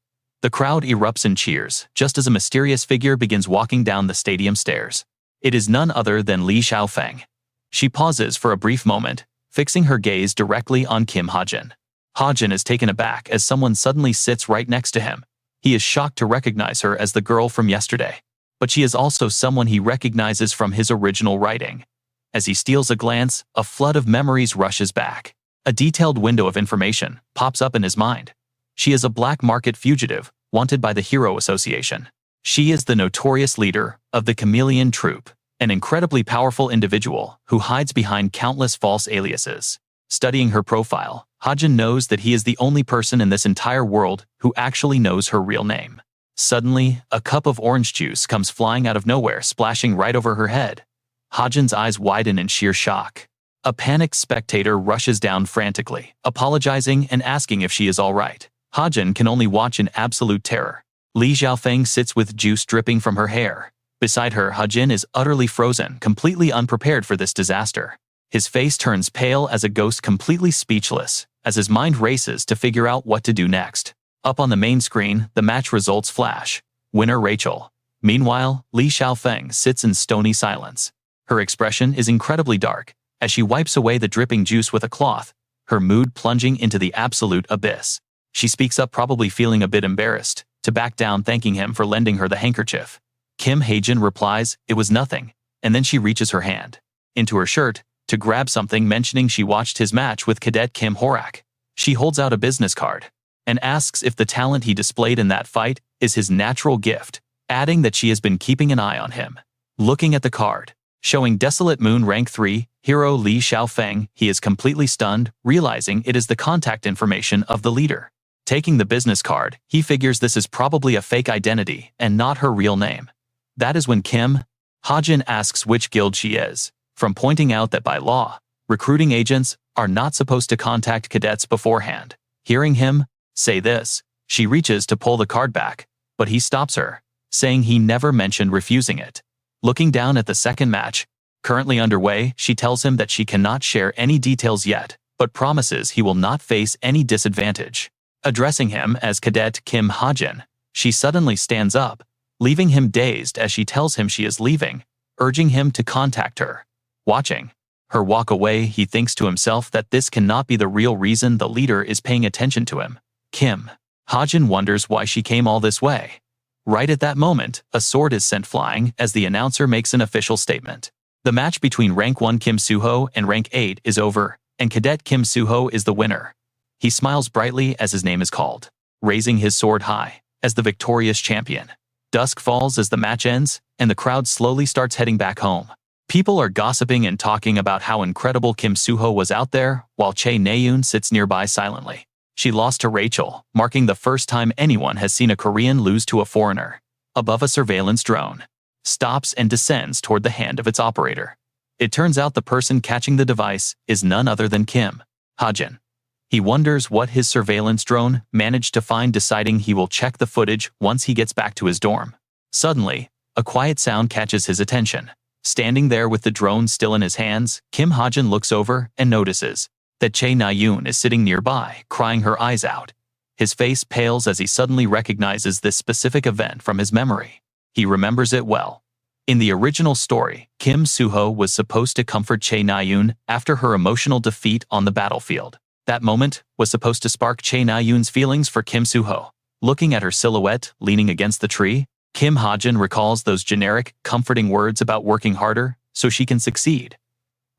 The crowd erupts in cheers, just as a mysterious figure begins walking down the stadium stairs. It is none other than Li Xiaofeng. She pauses for a brief moment, fixing her gaze directly on Kim Hajin. Hajin is taken aback as someone suddenly sits right next to him. He is shocked to recognize her as the girl from yesterday. But she is also someone he recognizes from his original writing. As he steals a glance, a flood of memories rushes back. A detailed window of information pops up in his mind. She is a black market fugitive, wanted by the Hero Association. She is the notorious leader of the Chameleon Troupe, an incredibly powerful individual who hides behind countless false aliases. Studying her profile, Hajin knows that he is the only person in this entire world who actually knows her real name. Suddenly, a cup of orange juice comes flying out of nowhere, splashing right over her head. Hajin's eyes widen in sheer shock. A panicked spectator rushes down frantically, apologizing and asking if she is all right. Hajin can only watch in absolute terror. Li Xiaofeng sits with juice dripping from her hair. Beside her, Hajin is utterly frozen, completely unprepared for this disaster. His face turns pale as a ghost, completely speechless, as his mind races to figure out what to do next. Up on the main screen, the match results flash. Winner Rachel. Meanwhile, Li Xiaofeng sits in stony silence. Her expression is incredibly dark, as she wipes away the dripping juice with a cloth, her mood plunging into the absolute abyss. She speaks up, probably feeling a bit embarrassed, to back down, thanking him for lending her the handkerchief. Kim Hajin replies, "It was nothing," and then she reaches her hand into her shirt to grab something, mentioning she watched his match with Cadet Kim Horak. She holds out a business card and asks if the talent he displayed in that fight is his natural gift, adding that she has been keeping an eye on him. Looking at the card, showing Desolate Moon Rank 3, Hero Li Xiaofeng, he is completely stunned, realizing it is the contact information of the leader. Taking the business card, he figures this is probably a fake identity and not her real name. That is when Kim Hajin asks which guild she is, from pointing out that by law, recruiting agents are not supposed to contact cadets beforehand. Hearing him say this, she reaches to pull the card back, but he stops her, saying he never mentioned refusing it. Looking down at the second match, currently underway, she tells him that she cannot share any details yet, but promises he will not face any disadvantage. Addressing him as Cadet Kim Hajin, she suddenly stands up, leaving him dazed as she tells him she is leaving, urging him to contact her. Watching Her walk away, he thinks to himself that this cannot be the real reason the leader is paying attention to him. Kim Hajin wonders why she came all this way. Right at that moment, a sword is sent flying as the announcer makes an official statement. The match between Rank 1 Kim Suho and Rank 8 is over, and Cadet Kim Suho is the winner. He smiles brightly as his name is called, raising his sword high, as the victorious champion. Dusk falls as the match ends, and the crowd slowly starts heading back home. People are gossiping and talking about how incredible Kim Suho was out there, while Chae Naeun sits nearby silently. She lost to Rachel, marking the first time anyone has seen a Korean lose to a foreigner. Above, a surveillance drone stops and descends toward the hand of its operator. It turns out the person catching the device is none other than Kim Hajin. He wonders what his surveillance drone managed to find, deciding he will check the footage once he gets back to his dorm. Suddenly, a quiet sound catches his attention. Standing there with the drone still in his hands, Kim Hajin looks over and notices that Chae Naeun is sitting nearby, crying her eyes out. His face pales as he suddenly recognizes this specific event from his memory. He remembers it well. In the original story, Kim Suho was supposed to comfort Chae Naeun after her emotional defeat on the battlefield. That moment was supposed to spark Chae Naeun's feelings for Kim Suho. Looking at her silhouette leaning against the tree, Kim Hajin recalls those generic, comforting words about working harder so she can succeed.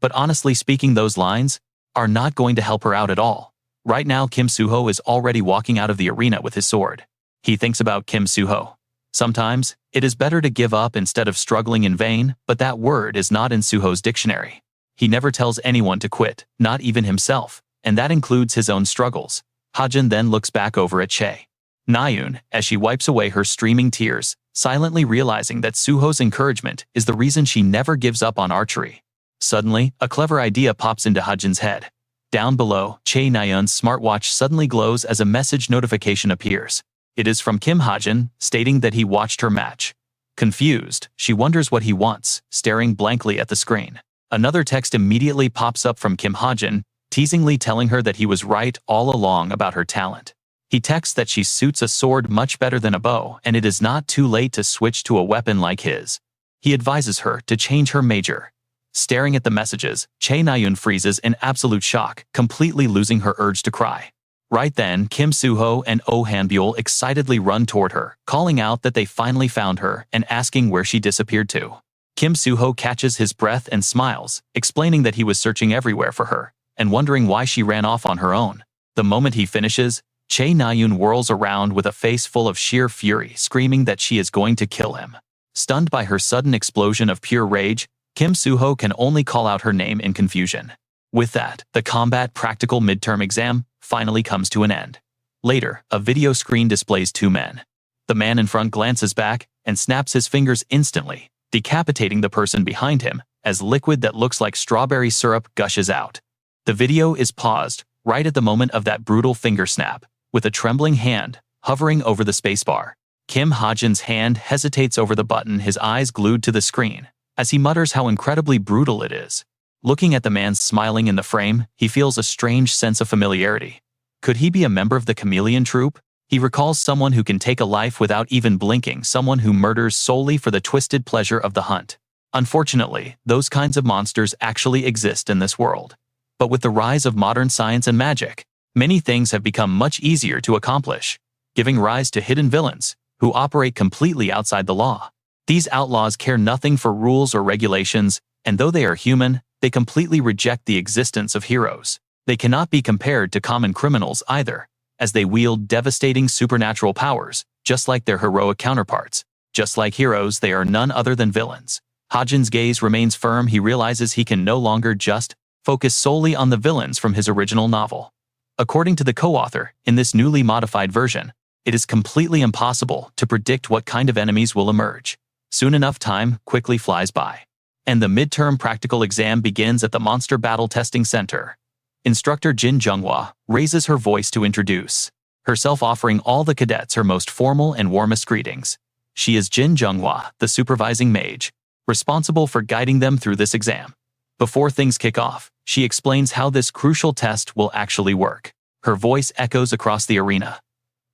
But honestly speaking, those lines are not going to help her out at all. Right now, Kim Suho is already walking out of the arena with his sword. He thinks about Kim Suho. Sometimes, it is better to give up instead of struggling in vain, but that word is not in Suho's dictionary. He never tells anyone to quit, not even himself, and that includes his own struggles. Hajin then looks back over at Chae Naeun as she wipes away her streaming tears, silently realizing that Suho's encouragement is the reason she never gives up on archery. Suddenly, a clever idea pops into Hajin's head. Down below, Chae Naeun's smartwatch suddenly glows as a message notification appears. It is from Kim Hajin, stating that he watched her match. Confused, she wonders what he wants, staring blankly at the screen. Another text immediately pops up from Kim Hajin, teasingly telling her that he was right all along about her talent. He texts that she suits a sword much better than a bow, and it is not too late to switch to a weapon like his. He advises her to change her major. Staring at the messages, Chae Naeun freezes in absolute shock, completely losing her urge to cry. Right then, Kim Suho and Oh Hanbyul excitedly run toward her, calling out that they finally found her and asking where she disappeared to. Kim Suho catches his breath and smiles, explaining that he was searching everywhere for her and wondering why she ran off on her own. The moment he finishes, Chae Naeun whirls around with a face full of sheer fury, screaming that she is going to kill him. Stunned by her sudden explosion of pure rage, Kim Suho can only call out her name in confusion. With that, the combat practical midterm exam finally comes to an end. Later, a video screen displays two men. The man in front glances back and snaps his fingers instantly, decapitating the person behind him as liquid that looks like strawberry syrup gushes out. The video is paused right at the moment of that brutal finger snap, with a trembling hand hovering over the spacebar. Kim Hajin's hand hesitates over the button, his eyes glued to the screen, as he mutters how incredibly brutal it is. Looking at the man smiling in the frame, he feels a strange sense of familiarity. Could he be a member of the Chameleon Troupe? He recalls someone who can take a life without even blinking, someone who murders solely for the twisted pleasure of the hunt. Unfortunately, those kinds of monsters actually exist in this world. But with the rise of modern science and magic, many things have become much easier to accomplish, giving rise to hidden villains who operate completely outside the law. These outlaws care nothing for rules or regulations, and though they are human, they completely reject the existence of heroes. They cannot be compared to common criminals either, as they wield devastating supernatural powers, just like their heroic counterparts. Just like heroes, they are none other than villains. Hajin's gaze remains firm. He realizes he can no longer just focus solely on the villains from his original novel. According to the co-author, in this newly modified version, it is completely impossible to predict what kind of enemies will emerge. Soon enough, time quickly flies by, and the midterm practical exam begins at the Monster Battle Testing Center. Instructor Jin Junghwa raises her voice to introduce herself, offering all the cadets her most formal and warmest greetings. She is Jin Junghwa, the supervising mage, responsible for guiding them through this exam. Before things kick off, she explains how this crucial test will actually work. Her voice echoes across the arena.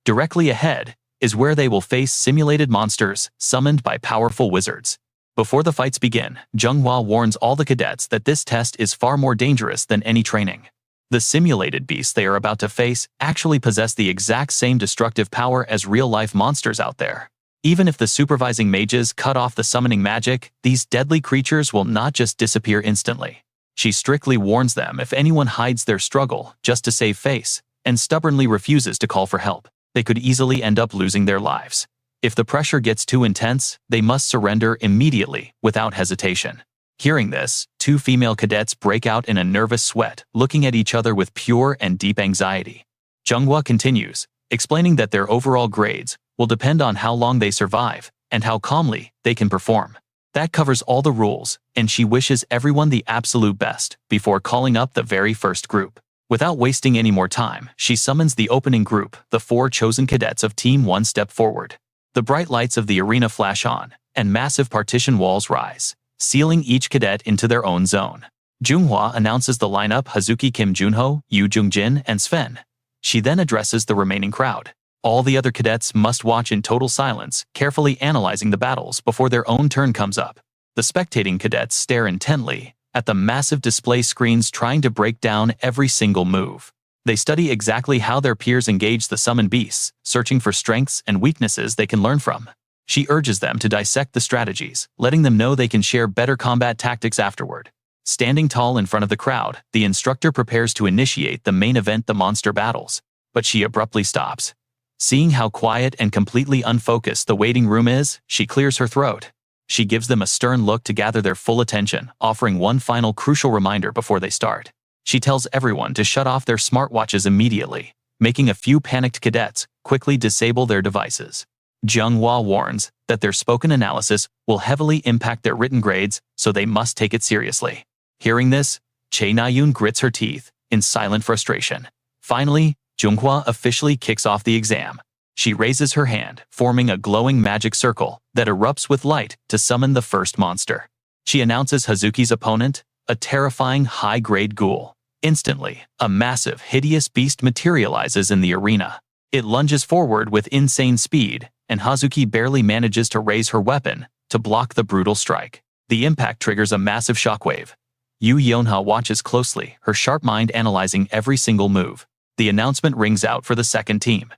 Directly ahead is where they will face simulated monsters summoned by powerful wizards. Before the fights begin, Zhenghua warns all the cadets that this test is far more dangerous than any training. The simulated beasts they are about to face actually possess the exact same destructive power as real-life monsters out there. Even if the supervising mages cut off the summoning magic, these deadly creatures will not just disappear instantly. She strictly warns them if anyone hides their struggle just to save face and stubbornly refuses to call for help, they could easily end up losing their lives. If the pressure gets too intense, they must surrender immediately, without hesitation. Hearing this, two female cadets break out in a nervous sweat, looking at each other with pure and deep anxiety. Zhenghua continues, explaining that their overall grades will depend on how long they survive and how calmly they can perform. That covers all the rules, and she wishes everyone the absolute best before calling up the very first group. Without wasting any more time, she summons the opening group, the 4 chosen cadets of Team 1 step forward. The bright lights of the arena flash on, and massive partition walls rise, sealing each cadet into their own zone. Zhenghua announces the lineup: Hazuki, Kim Junho, Yu Jungjin, and Sven. She then addresses the remaining crowd. All the other cadets must watch in total silence, carefully analyzing the battles before their own turn comes up. The spectating cadets stare intently at the massive display screens, trying to break down every single move. They study exactly how their peers engage the summoned beasts, searching for strengths and weaknesses they can learn from. She urges them to dissect the strategies, letting them know they can share better combat tactics afterward. Standing tall in front of the crowd, the instructor prepares to initiate the main event, the monster battles, but she abruptly stops. Seeing how quiet and completely unfocused the waiting room is, she clears her throat. She gives them a stern look to gather their full attention, offering one final crucial reminder before they start. She tells everyone to shut off their smartwatches immediately, making a few panicked cadets quickly disable their devices. Zhenghua warns that their spoken analysis will heavily impact their written grades, so they must take it seriously. Hearing this, Che Naiyun grits her teeth in silent frustration. Finally, Zhenghua officially kicks off the exam. She raises her hand, forming a glowing magic circle that erupts with light to summon the first monster. She announces Hazuki's opponent, a terrifying high-grade ghoul. Instantly, a massive, hideous beast materializes in the arena. It lunges forward with insane speed, and Hazuki barely manages to raise her weapon to block the brutal strike. The impact triggers a massive shockwave. Yu Yonha watches closely, her sharp mind analyzing every single move. The announcement rings out for the second team.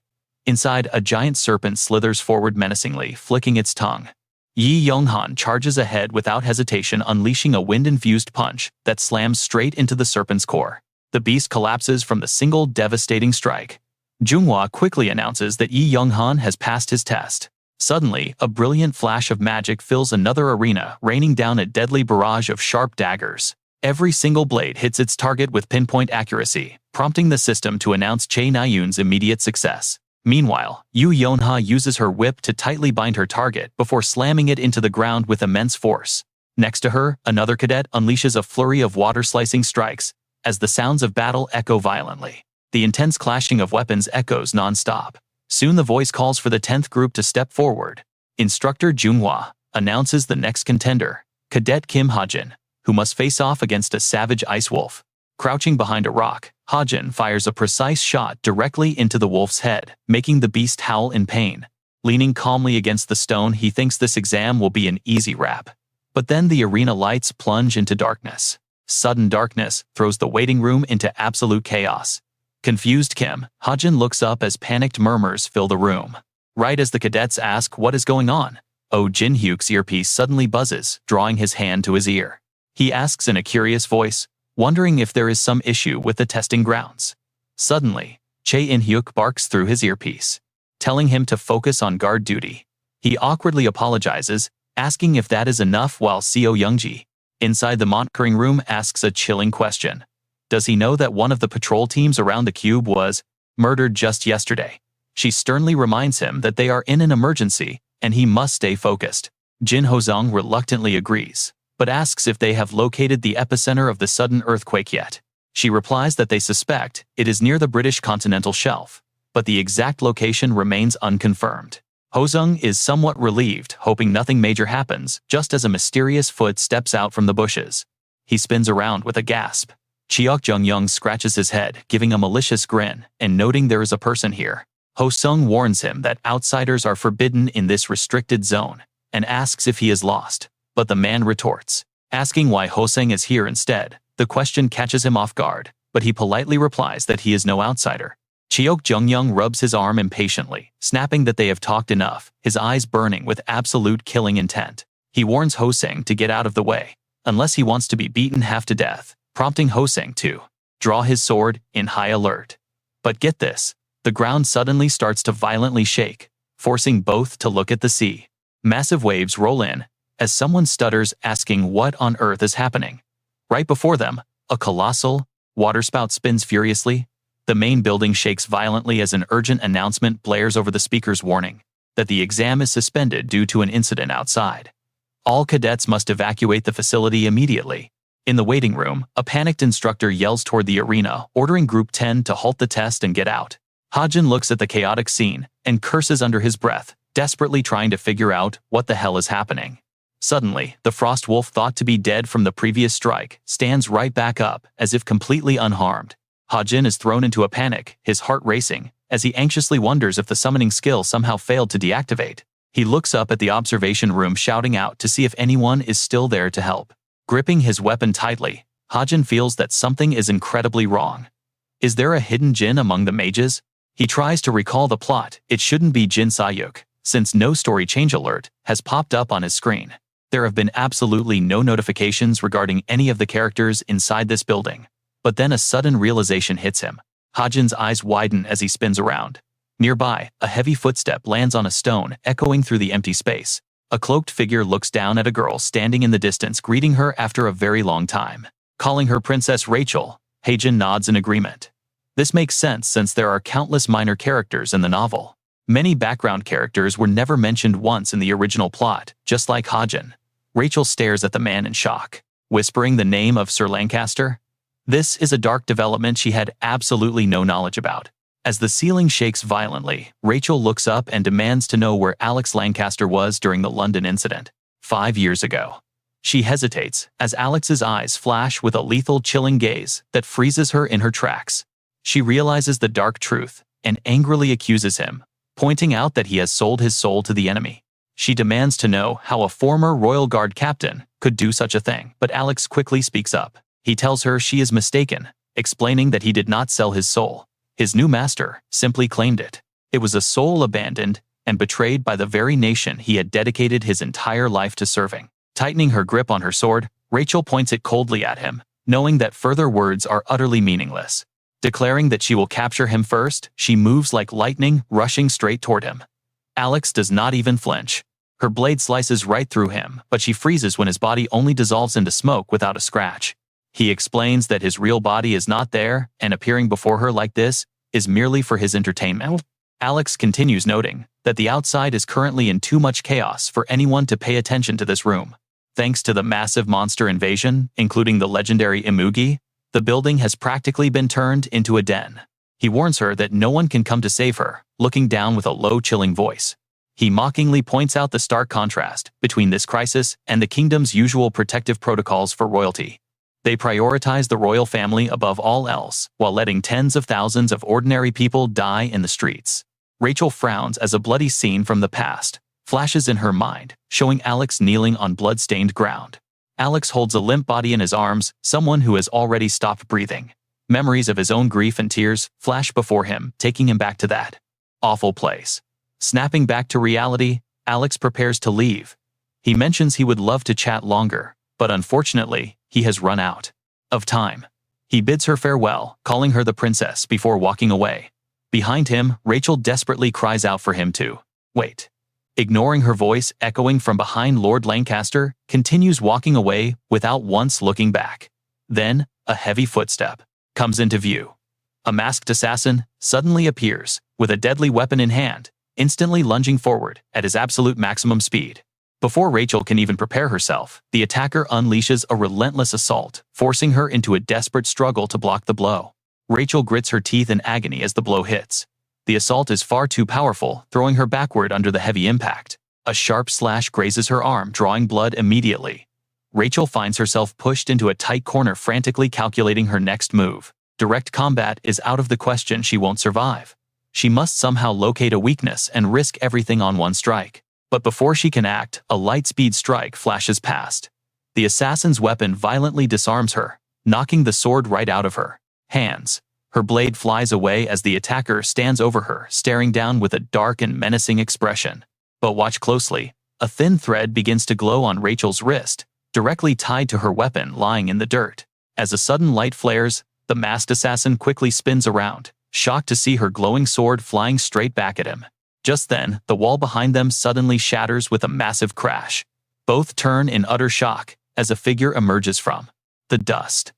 Inside, a giant serpent slithers forward menacingly, flicking its tongue. Yi Yonghan charges ahead without hesitation, unleashing a wind-infused punch that slams straight into the serpent's core. The beast collapses from the single devastating strike. Zhenghua quickly announces that Yi Yonghan has passed his test. Suddenly, a brilliant flash of magic fills another arena, raining down a deadly barrage of sharp daggers. Every single blade hits its target with pinpoint accuracy, prompting the system to announce Che Naiyun's immediate success. Meanwhile, Yu Yonha uses her whip to tightly bind her target before slamming it into the ground with immense force. Next to her, another cadet unleashes a flurry of water-slicing strikes, as the sounds of battle echo violently. The intense clashing of weapons echoes non-stop. Soon the voice calls for the 10th group to step forward. Instructor Zhenghua announces the next contender, Cadet Kim Hajin, who must face off against a savage ice wolf. Crouching behind a rock, Hajin fires a precise shot directly into the wolf's head, making the beast howl in pain. Leaning calmly against the stone, he thinks this exam will be an easy rap. But then the arena lights plunge into darkness. Sudden darkness throws the waiting room into absolute chaos. Confused Kim Hajin looks up as panicked murmurs fill the room. Right as the cadets ask what is going on, Oh Jin-hyuk's earpiece suddenly buzzes, drawing his hand to his ear. He asks in a curious voice, wondering if there is some issue with the testing grounds. Suddenly, Che In-hyuk barks through his earpiece, telling him to focus on guard duty. He awkwardly apologizes, asking if that is enough, while Seo Youngji, inside the monitoring room, asks a chilling question. Does he know that one of the patrol teams around the cube was murdered just yesterday? She sternly reminds him that they are in an emergency and he must stay focused. Jin Hozong reluctantly agrees, but asks if they have located the epicenter of the sudden earthquake yet. She replies that they suspect it is near the British continental shelf, but the exact location remains unconfirmed. Hozong is somewhat relieved, hoping nothing major happens, just as a mysterious foot steps out from the bushes. He spins around with a gasp. Cheok Jung-young scratches his head, giving a malicious grin, and noting there is a person here. Hosung warns him that outsiders are forbidden in this restricted zone, and asks if he is lost. but the man retorts, asking why Hoseng is here instead. The question catches him off guard, but he politely replies that he is no outsider. Cheok Jungyoung rubs his arm impatiently, snapping that they have talked enough, his eyes burning with absolute killing intent. He warns Hoseng to get out of the way, unless he wants to be beaten half to death, prompting Hoseng to draw his sword in high alert. But get this, the ground suddenly starts to violently shake, forcing both to look at the sea. Massive waves roll in, as someone stutters asking what on earth is happening. Right before them, a colossal waterspout spins furiously. The main building shakes violently as an urgent announcement blares over the speaker's warning that the exam is suspended due to an incident outside. All cadets must evacuate the facility immediately. In the waiting room, a panicked instructor yells toward the arena, ordering Group 10 to halt the test and get out. Hajin looks at the chaotic scene and curses under his breath, desperately trying to figure out what the hell is happening. Suddenly, the frost wolf thought to be dead from the previous strike stands right back up, as if completely unharmed. Hajin is thrown into a panic, his heart racing, as he anxiously wonders if the summoning skill somehow failed to deactivate. He looks up at the observation room, shouting out to see if anyone is still there to help. Gripping his weapon tightly, Hajin feels that something is incredibly wrong. Is there a hidden Jin among the mages? He tries to recall the plot. It shouldn't be Jin Sayuk, since no story change alert has popped up on his screen. There have been absolutely no notifications regarding any of the characters inside this building. But then a sudden realization hits him. Hajin's eyes widen as he spins around. Nearby, a heavy footstep lands on a stone, echoing through the empty space. A cloaked figure looks down at a girl standing in the distance, greeting her after a very long time. Calling her Princess Rachel, Hajin nods in agreement. This makes sense since there are countless minor characters in the novel. Many background characters were never mentioned once in the original plot, just like Hajin. Rachel stares at the man in shock, whispering the name of Sir Lancaster. This is a dark development she had absolutely no knowledge about. As the ceiling shakes violently, Rachel looks up and demands to know where Alex Lancaster was during the London incident 5 years ago. She hesitates as Alex's eyes flash with a lethal, chilling gaze that freezes her in her tracks. She realizes the dark truth and angrily accuses him, pointing out that he has sold his soul to the enemy. She demands to know how a former Royal Guard captain could do such a thing, but Alex quickly speaks up. He tells her she is mistaken, explaining that he did not sell his soul. His new master simply claimed it. It was a soul abandoned and betrayed by the very nation he had dedicated his entire life to serving. Tightening her grip on her sword, Rachel points it coldly at him, knowing that further words are utterly meaningless. Declaring that she will capture him first, she moves like lightning, rushing straight toward him. Alex does not even flinch. Her blade slices right through him, but she freezes when his body only dissolves into smoke without a scratch. He explains that his real body is not there, and appearing before her like this is merely for his entertainment. Alex continues, noting that the outside is currently in too much chaos for anyone to pay attention to this room. Thanks to the massive monster invasion, including the legendary Imugi, the building has practically been turned into a den. He warns her that no one can come to save her, looking down with a low, chilling voice. He mockingly points out the stark contrast between this crisis and the kingdom's usual protective protocols for royalty. They prioritize the royal family above all else, while letting tens of thousands of ordinary people die in the streets. Rachel frowns as a bloody scene from the past flashes in her mind, showing Alex kneeling on blood-stained ground. Alex holds a limp body in his arms, someone who has already stopped breathing. Memories of his own grief and tears flash before him, taking him back to that awful place. Snapping back to reality, Alex prepares to leave. He mentions he would love to chat longer, but unfortunately, he has run out of time. He bids her farewell, calling her the princess before walking away. Behind him, Rachel desperately cries out for him to wait. Ignoring her voice echoing from behind, Lord Lancaster continues walking away without once looking back. Then, a heavy footstep comes into view. A masked assassin suddenly appears, with a deadly weapon in hand, instantly lunging forward at his absolute maximum speed. Before Rachel can even prepare herself, the attacker unleashes a relentless assault, forcing her into a desperate struggle to block the blow. Rachel grits her teeth in agony as the blow hits. The assault is far too powerful, throwing her backward under the heavy impact. A sharp slash grazes her arm, drawing blood immediately. Rachel finds herself pushed into a tight corner, frantically calculating her next move. Direct combat is out of the question. She won't survive. She must somehow locate a weakness and risk everything on one strike. But before she can act, a light-speed strike flashes past. The assassin's weapon violently disarms her, knocking the sword right out of her hands. Her blade flies away as the attacker stands over her, staring down with a dark and menacing expression. But watch closely. A thin thread begins to glow on Rachel's wrist, directly tied to her weapon lying in the dirt. As a sudden light flares, the masked assassin quickly spins around, shocked to see her glowing sword flying straight back at him. Just then, the wall behind them suddenly shatters with a massive crash. Both turn in utter shock as a figure emerges from the dust.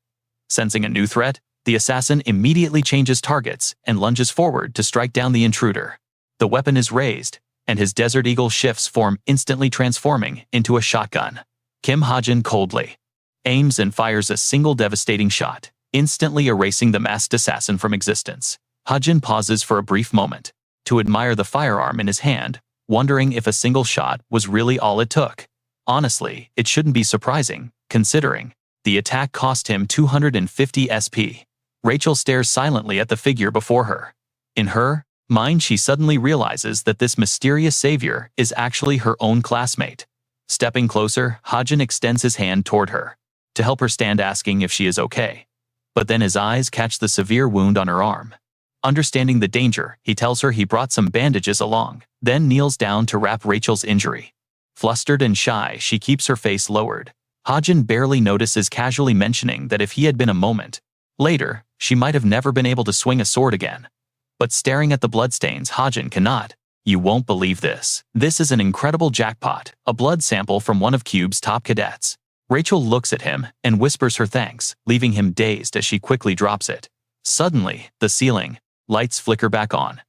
Sensing a new threat, the assassin immediately changes targets and lunges forward to strike down the intruder. The weapon is raised, and his Desert Eagle shifts form, instantly transforming into a shotgun. Kim Hajin coldly aims and fires a single devastating shot, instantly erasing the masked assassin from existence. Hajin pauses for a brief moment to admire the firearm in his hand, wondering if a single shot was really all it took. Honestly, it shouldn't be surprising, considering the attack cost him 250 SP. Rachel stares silently at the figure before her. In her mind, she suddenly realizes that this mysterious savior is actually her own classmate. Stepping closer, Hajin extends his hand toward her to help her stand, asking if she is okay. But then his eyes catch the severe wound on her arm. Understanding the danger, he tells her he brought some bandages along, then kneels down to wrap Rachel's injury. Flustered and shy, she keeps her face lowered. Hajin barely notices, casually mentioning that if he had been a moment later, she might have never been able to swing a sword again. But staring at the bloodstains, Hajin cannot. You won't believe this. This is an incredible jackpot, a blood sample from one of Cube's top cadets. Rachel looks at him and whispers her thanks, leaving him dazed as she quickly drops it. Suddenly, the ceiling lights flicker back on.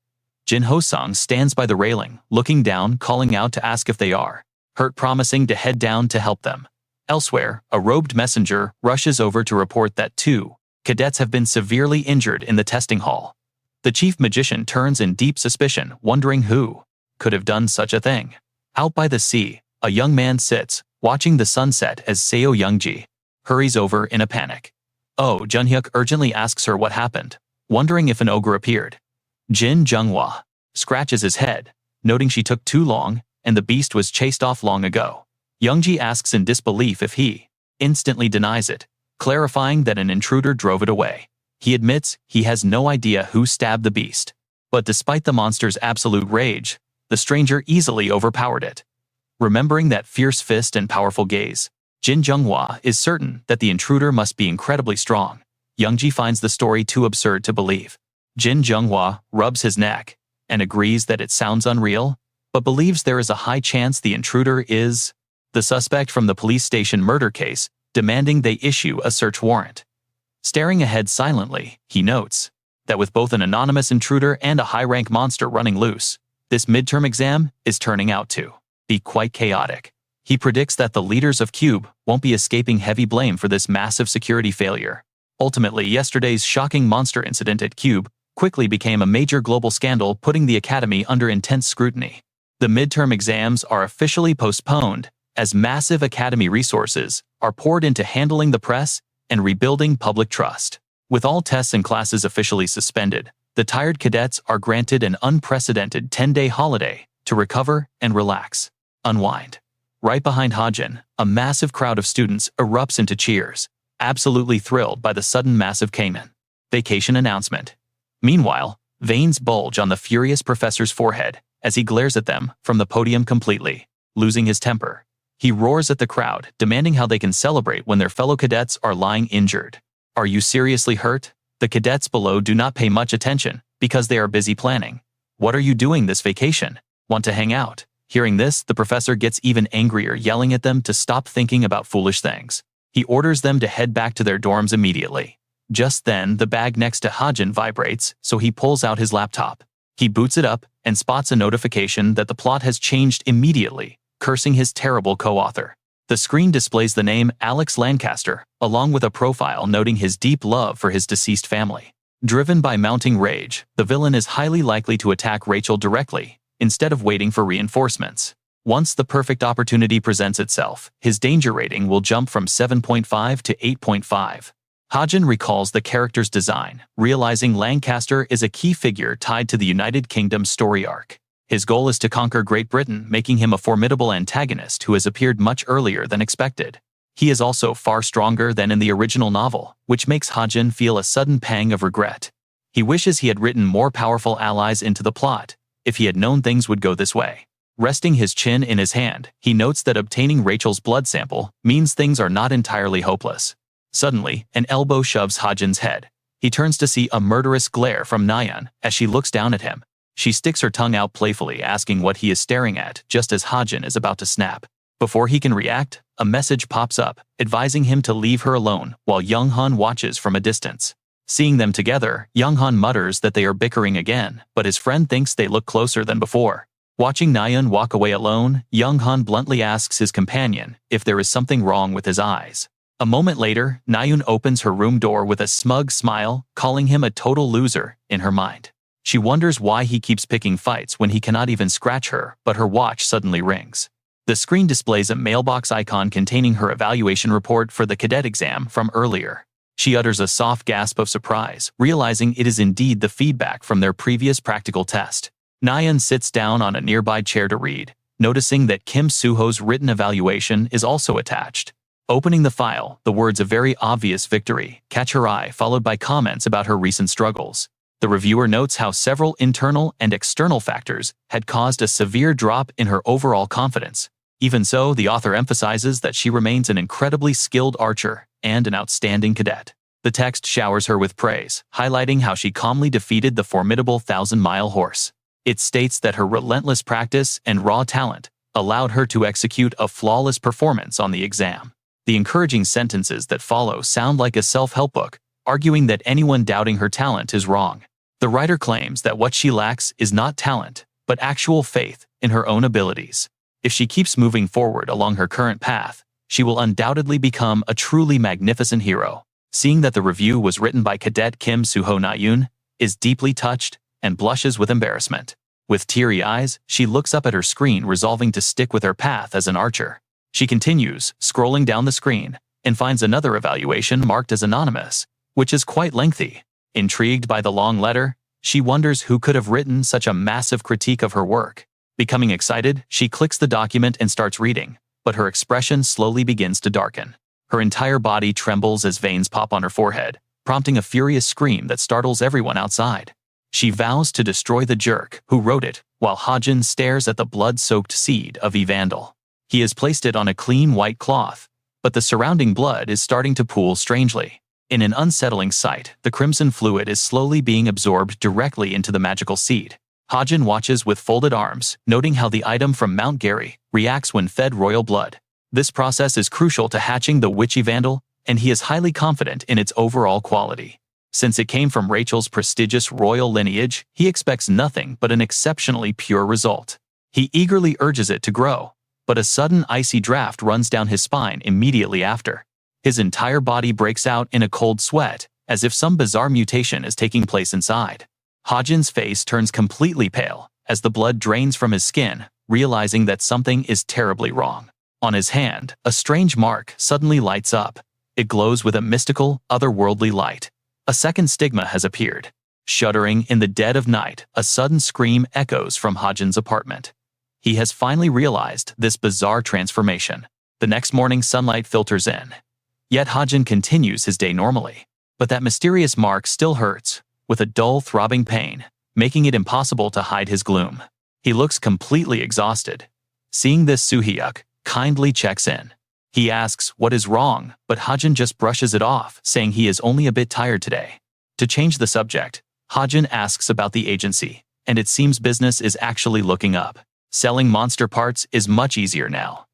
Jin Ho-sung stands by the railing, looking down, calling out to ask if they are hurt, promising to head down to help them. Elsewhere, a robed messenger rushes over to report that 2 cadets have been severely injured in the testing hall. The chief magician turns in deep suspicion, wondering who could have done such a thing. Out by the sea, a young man sits, watching the sunset as Seo Youngji hurries over in a panic. Oh, Junhyuk urgently asks her what happened, wondering if an ogre appeared. Jin Junghwa scratches his head, noting she took too long and the beast was chased off long ago. Youngji asks in disbelief if he instantly denies it, clarifying that an intruder drove it away. He admits he has no idea who stabbed the beast. But despite the monster's absolute rage, the stranger easily overpowered it. Remembering that fierce fist and powerful gaze, Jin Junghwa is certain that the intruder must be incredibly strong. Youngji finds the story too absurd to believe. Jin Junghwa rubs his neck and agrees that it sounds unreal, but believes there is a high chance the intruder is the suspect from the police station murder case, demanding they issue a search warrant. Staring ahead silently, he notes that with both an anonymous intruder and a high-rank monster running loose, this midterm exam is turning out to be quite chaotic. He predicts that the leaders of Cube won't be escaping heavy blame for this massive security failure. Ultimately, yesterday's shocking monster incident at Cube quickly became a major global scandal, putting the academy under intense scrutiny. The midterm exams are officially postponed, as massive academy resources are poured into handling the press and rebuilding public trust. With all tests and classes officially suspended, the tired cadets are granted an unprecedented 10-day holiday to recover and relax, unwind. Right behind Hajin, a massive crowd of students erupts into cheers, absolutely thrilled by the sudden massive Cayman vacation announcement. Meanwhile, veins bulge on the furious professor's forehead as he glares at them from the podium, completely losing his temper. He roars at the crowd, demanding how they can celebrate when their fellow cadets are lying injured. Are you seriously hurt? The cadets below do not pay much attention because they are busy planning. What are you doing this vacation? Want to hang out? Hearing this, the professor gets even angrier, yelling at them to stop thinking about foolish things. He orders them to head back to their dorms immediately. Just then, the bag next to Hajin vibrates, so he pulls out his laptop. He boots it up and spots a notification that the plot has changed immediately, cursing his terrible co-author. The screen displays the name Alex Lancaster, along with a profile noting his deep love for his deceased family. Driven by mounting rage, the villain is highly likely to attack Rachel directly, instead of waiting for reinforcements. Once the perfect opportunity presents itself, his danger rating will jump from 7.5 to 8.5. Hajin recalls the character's design, realizing Lancaster is a key figure tied to the United Kingdom story arc. His goal is to conquer Great Britain, making him a formidable antagonist who has appeared much earlier than expected. He is also far stronger than in the original novel, which makes Hajin feel a sudden pang of regret. He wishes he had written more powerful allies into the plot, if he had known things would go this way. Resting his chin in his hand, he notes that obtaining Rachel's blood sample means things are not entirely hopeless. Suddenly, an elbow shoves Hajin's head. He turns to see a murderous glare from Nayeon as she looks down at him. She sticks her tongue out playfully, asking what he is staring at, just as Hajin is about to snap. Before he can react, a message pops up, advising him to leave her alone, while Young-han watches from a distance. Seeing them together, Young-han mutters that they are bickering again, but his friend thinks they look closer than before. Watching Nayeon walk away alone, Young-han bluntly asks his companion if there is something wrong with his eyes. A moment later, Nayeon opens her room door with a smug smile, calling him a total loser in her mind. She wonders why he keeps picking fights when he cannot even scratch her, but her watch suddenly rings. The screen displays a mailbox icon containing her evaluation report for the cadet exam from earlier. She utters a soft gasp of surprise, realizing it is indeed the feedback from their previous practical test. Nayeon sits down on a nearby chair to read, noticing that Kim Suho's written evaluation is also attached. Opening the file, the words "a very obvious victory" catch her eye, followed by comments about her recent struggles. The reviewer notes how several internal and external factors had caused a severe drop in her overall confidence. Even so, the author emphasizes that she remains an incredibly skilled archer and an outstanding cadet. The text showers her with praise, highlighting how she calmly defeated the formidable 1,000-mile horse. It states that her relentless practice and raw talent allowed her to execute a flawless performance on the exam. The encouraging sentences that follow sound like a self-help book, arguing that anyone doubting her talent is wrong. The writer claims that what she lacks is not talent, but actual faith in her own abilities. If she keeps moving forward along her current path, she will undoubtedly become a truly magnificent hero. Seeing that the review was written by Cadet Kim Suho, Nayeon is deeply touched and blushes with embarrassment. With teary eyes, she looks up at her screen, resolving to stick with her path as an archer. She continues, scrolling down the screen, and finds another evaluation marked as anonymous, which is quite lengthy. Intrigued by the long letter, she wonders who could have written such a massive critique of her work. Becoming excited, she clicks the document and starts reading, but her expression slowly begins to darken. Her entire body trembles as veins pop on her forehead, prompting a furious scream that startles everyone outside. She vows to destroy the jerk who wrote it, while Hajin stares at the blood-soaked seed of Evandel. He has placed it on a clean white cloth, but the surrounding blood is starting to pool strangely. In an unsettling sight, the crimson fluid is slowly being absorbed directly into the magical seed. Hajin watches with folded arms, noting how the item from Mount Gary reacts when fed royal blood. This process is crucial to hatching the witch Evandel, and he is highly confident in its overall quality. Since it came from Rachel's prestigious royal lineage, he expects nothing but an exceptionally pure result. He eagerly urges it to grow, but a sudden icy draft runs down his spine immediately after. His entire body breaks out in a cold sweat, as if some bizarre mutation is taking place inside. Hajin's face turns completely pale as the blood drains from his skin, realizing that something is terribly wrong. On his hand, a strange mark suddenly lights up. It glows with a mystical, otherworldly light. A second stigma has appeared. Shuddering in the dead of night, a sudden scream echoes from Hajin's apartment. He has finally realized this bizarre transformation. The next morning, sunlight filters in. Yet Hajin continues his day normally. But that mysterious mark still hurts, with a dull, throbbing pain, making it impossible to hide his gloom. He looks completely exhausted. Seeing this, Soo-hyuk kindly checks in. He asks what is wrong, but Hajin just brushes it off, saying he is only a bit tired today. To change the subject, Hajin asks about the agency, and it seems business is actually looking up. Selling monster parts is much easier now.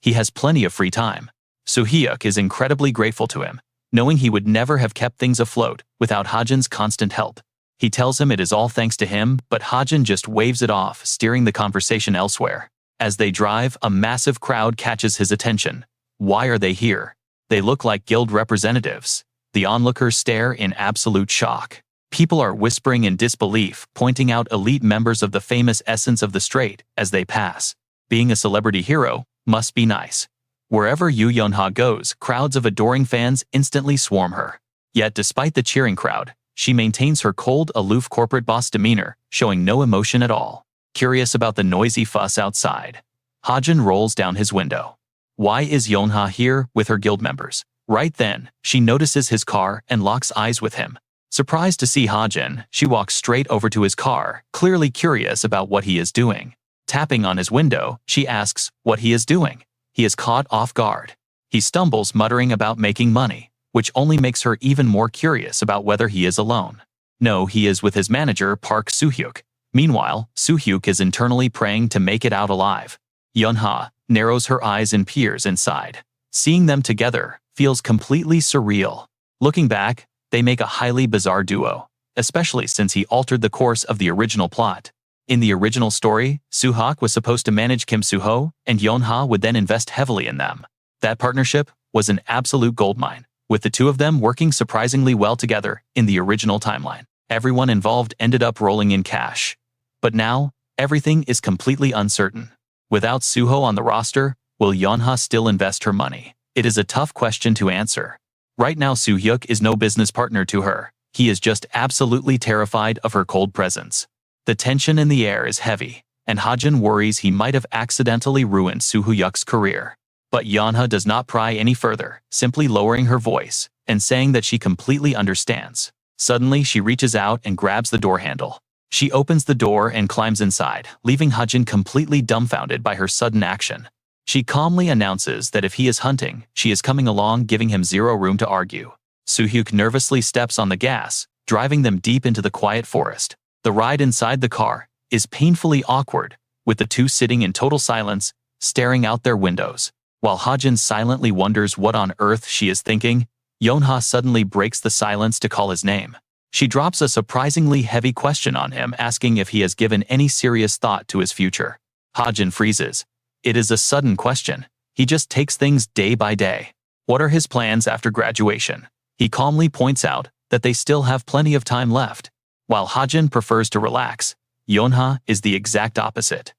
He has plenty of free time. Soo-hyuk is incredibly grateful to him, knowing he would never have kept things afloat without Hajin's constant help. He tells him it is all thanks to him, but Hajin just waves it off, steering the conversation elsewhere. As they drive, a massive crowd catches his attention. Why are they here? They look like guild representatives. The onlookers stare in absolute shock. People are whispering in disbelief, pointing out elite members of the famous Essence of the Strait as they pass. Being a celebrity hero must be nice. Wherever Yu Yeonha goes, crowds of adoring fans instantly swarm her. Yet despite the cheering crowd, she maintains her cold, aloof corporate boss demeanor, showing no emotion at all. curious about the noisy fuss outside. Hajin rolls down his window. Why is Yonha here with her guild members? Right then, she notices his car and locks eyes with him. Surprised to see Hajin, she walks straight over to his car, clearly curious about what he is doing. Tapping on his window, she asks what he is doing. He is caught off guard. He stumbles, muttering about making money, which only makes her even more curious about whether he is alone. No, he is with his manager, Park Soo-hyuk. Meanwhile, Soo-hyuk is internally praying to make it out alive. Yonha narrows her eyes and peers inside. Seeing them together feels completely surreal. Looking back, they make a highly bizarre duo, especially since he altered the course of the original plot. In the original story, Soo-hyuk was supposed to manage Kim Soo-ho, and Yonha would then invest heavily in them. That partnership was an absolute goldmine, with the two of them working surprisingly well together in the original timeline. Everyone involved ended up rolling in cash. But now, everything is completely uncertain. Without Soo-ho on the roster, will Yonha still invest her money? It is a tough question to answer. Right now, Soo-hyuk is no business partner to her. He is just absolutely terrified of her cold presence. The tension in the air is heavy, and Hajin worries he might have accidentally ruined Soo-hyuk's career. But Yonha does not pry any further, simply lowering her voice and saying that she completely understands. Suddenly, she reaches out and grabs the door handle. She opens the door and climbs inside, leaving Hajin completely dumbfounded by her sudden action. She calmly announces that if he is hunting, she is coming along, giving him zero room to argue. Soo-hyuk nervously steps on the gas, driving them deep into the quiet forest. The ride inside the car is painfully awkward, with the two sitting in total silence, staring out their windows. While Hajin silently wonders what on earth she is thinking, Yonha suddenly breaks the silence to call his name. She drops a surprisingly heavy question on him, asking if he has given any serious thought to his future. Hajin freezes. It is a sudden question. He just takes things day by day. What are his plans after graduation? He calmly points out that they still have plenty of time left. While Hajin prefers to relax, Yonha is the exact opposite.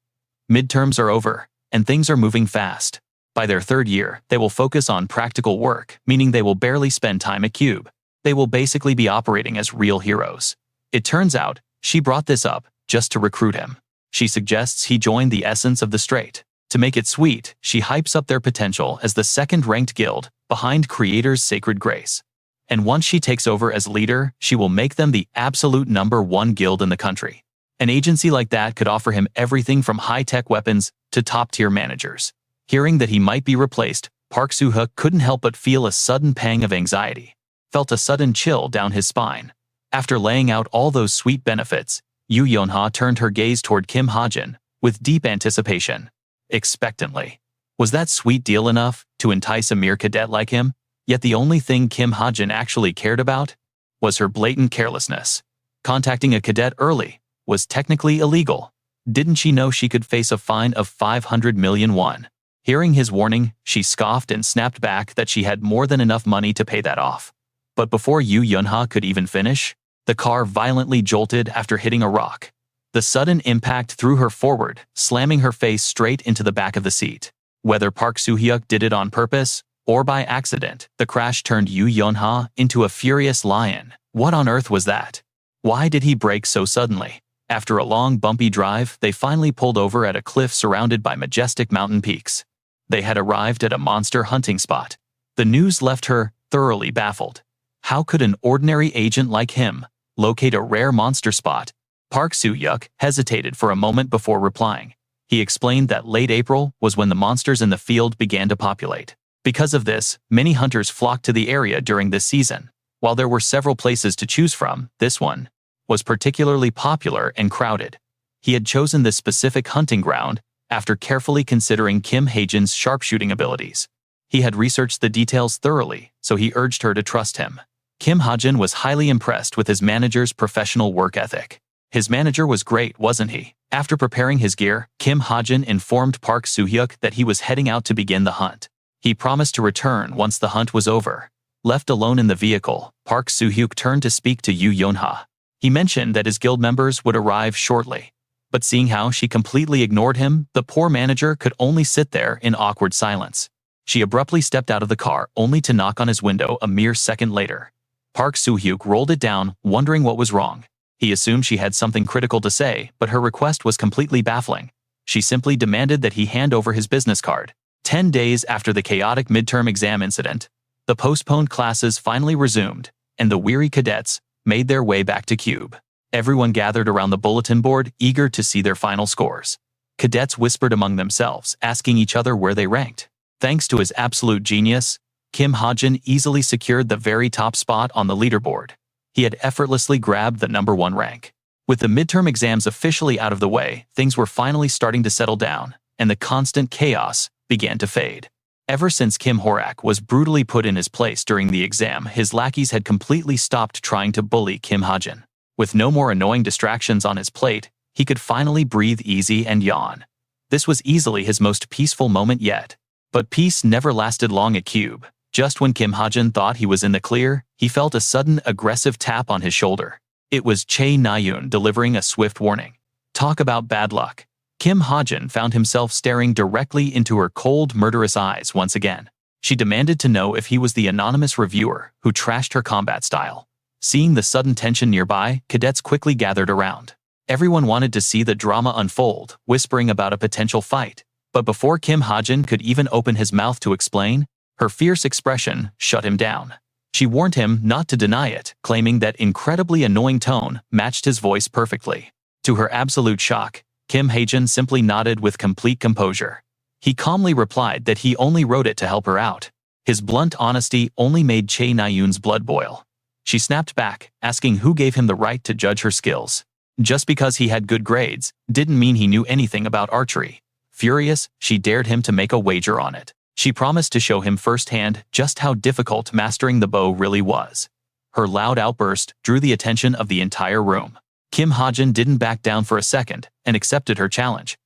Midterms are over, and things are moving fast. By their third year, they will focus on practical work, meaning they will barely spend time at Cube. They will basically be operating as real heroes. It turns out, she brought this up just to recruit him. She suggests he join the Essence of the Strait. To make it sweet, she hypes up their potential as the second-ranked guild, behind Creator's Sacred Grace. And once she takes over as leader, she will make them the absolute #1 guild in the country. An agency like that could offer him everything from high-tech weapons to top-tier managers. Hearing that he might be replaced, Park Soo-hyuk couldn't help but feel a sudden pang of anxiety. Felt a sudden chill down his spine. After laying out all those sweet benefits, Yonha turned her gaze toward Kim Hajin, with deep anticipation. Expectantly. Was that sweet deal enough to entice a mere cadet like him? Yet the only thing Kim Hajin actually cared about was her blatant carelessness. Contacting a cadet early was technically illegal. Didn't she know she could face a fine of 500 million won? Hearing his warning, she scoffed and snapped back that she had more than enough money to pay that off. But before Yonha could even finish, the car violently jolted after hitting a rock. The sudden impact threw her forward, slamming her face straight into the back of the seat. Whether Park Soo-hyuk did it on purpose or by accident, the crash turned Yonha into a furious lion. What on earth was that? Why did he brake so suddenly? After a long bumpy drive, they finally pulled over at a cliff surrounded by majestic mountain peaks. They had arrived at a monster hunting spot. The news left her thoroughly baffled. How could an ordinary agent like him locate a rare monster spot? Park Soo-hyuk hesitated for a moment before replying. He explained that late April was when the monsters in the field began to populate. Because of this, many hunters flocked to the area during this season. While there were several places to choose from, this one was particularly popular and crowded. He had chosen this specific hunting ground after carefully considering Kim Hajin's sharpshooting abilities. He had researched the details thoroughly, so he urged her to trust him. Kim Hajin was highly impressed with his manager's professional work ethic. His manager was great, wasn't he? After preparing his gear, Kim Hajin informed Park Soo-hyuk that he was heading out to begin the hunt. He promised to return once the hunt was over. Left alone in the vehicle, Park Soo-hyuk turned to speak to Yonha. He mentioned that his guild members would arrive shortly. But seeing how she completely ignored him, the poor manager could only sit there in awkward silence. She abruptly stepped out of the car, only to knock on his window a mere second later. Park Soo-hyuk rolled it down, wondering what was wrong. He assumed she had something critical to say, but her request was completely baffling. She simply demanded that he hand over his business card. 10 days after the chaotic midterm exam incident, the postponed classes finally resumed, and the weary cadets made their way back to Cube. Everyone gathered around the bulletin board, eager to see their final scores. Cadets whispered among themselves, asking each other where they ranked. Thanks to his absolute genius, Kim Hajin easily secured the very top spot on the leaderboard. He had effortlessly grabbed the #1 rank. With the midterm exams officially out of the way, things were finally starting to settle down, and the constant chaos began to fade. Ever since Kim Horak was brutally put in his place during the exam, his lackeys had completely stopped trying to bully Kim Hajin. With no more annoying distractions on his plate, he could finally breathe easy and yawn. This was easily his most peaceful moment yet. But peace never lasted long at Cube. Just when Kim Hajin thought he was in the clear, he felt a sudden aggressive tap on his shoulder. It was Chae Na-yoon delivering a swift warning. Talk about bad luck. Kim Hajin found himself staring directly into her cold, murderous eyes once again. She demanded to know if he was the anonymous reviewer who trashed her combat style. Seeing the sudden tension nearby, cadets quickly gathered around. Everyone wanted to see the drama unfold, whispering about a potential fight. But before Kim Hajin could even open his mouth to explain, her fierce expression shut him down. She warned him not to deny it, claiming that incredibly annoying tone matched his voice perfectly. To her absolute shock, Kim Hajin simply nodded with complete composure. He calmly replied that he only wrote it to help her out. His blunt honesty only made Chae Na-yoon's blood boil. She snapped back, asking who gave him the right to judge her skills. Just because he had good grades didn't mean he knew anything about archery. Furious, she dared him to make a wager on it. She promised to show him firsthand just how difficult mastering the bow really was. Her loud outburst drew the attention of the entire room. Kim Hajin didn't back down for a second and accepted her challenge.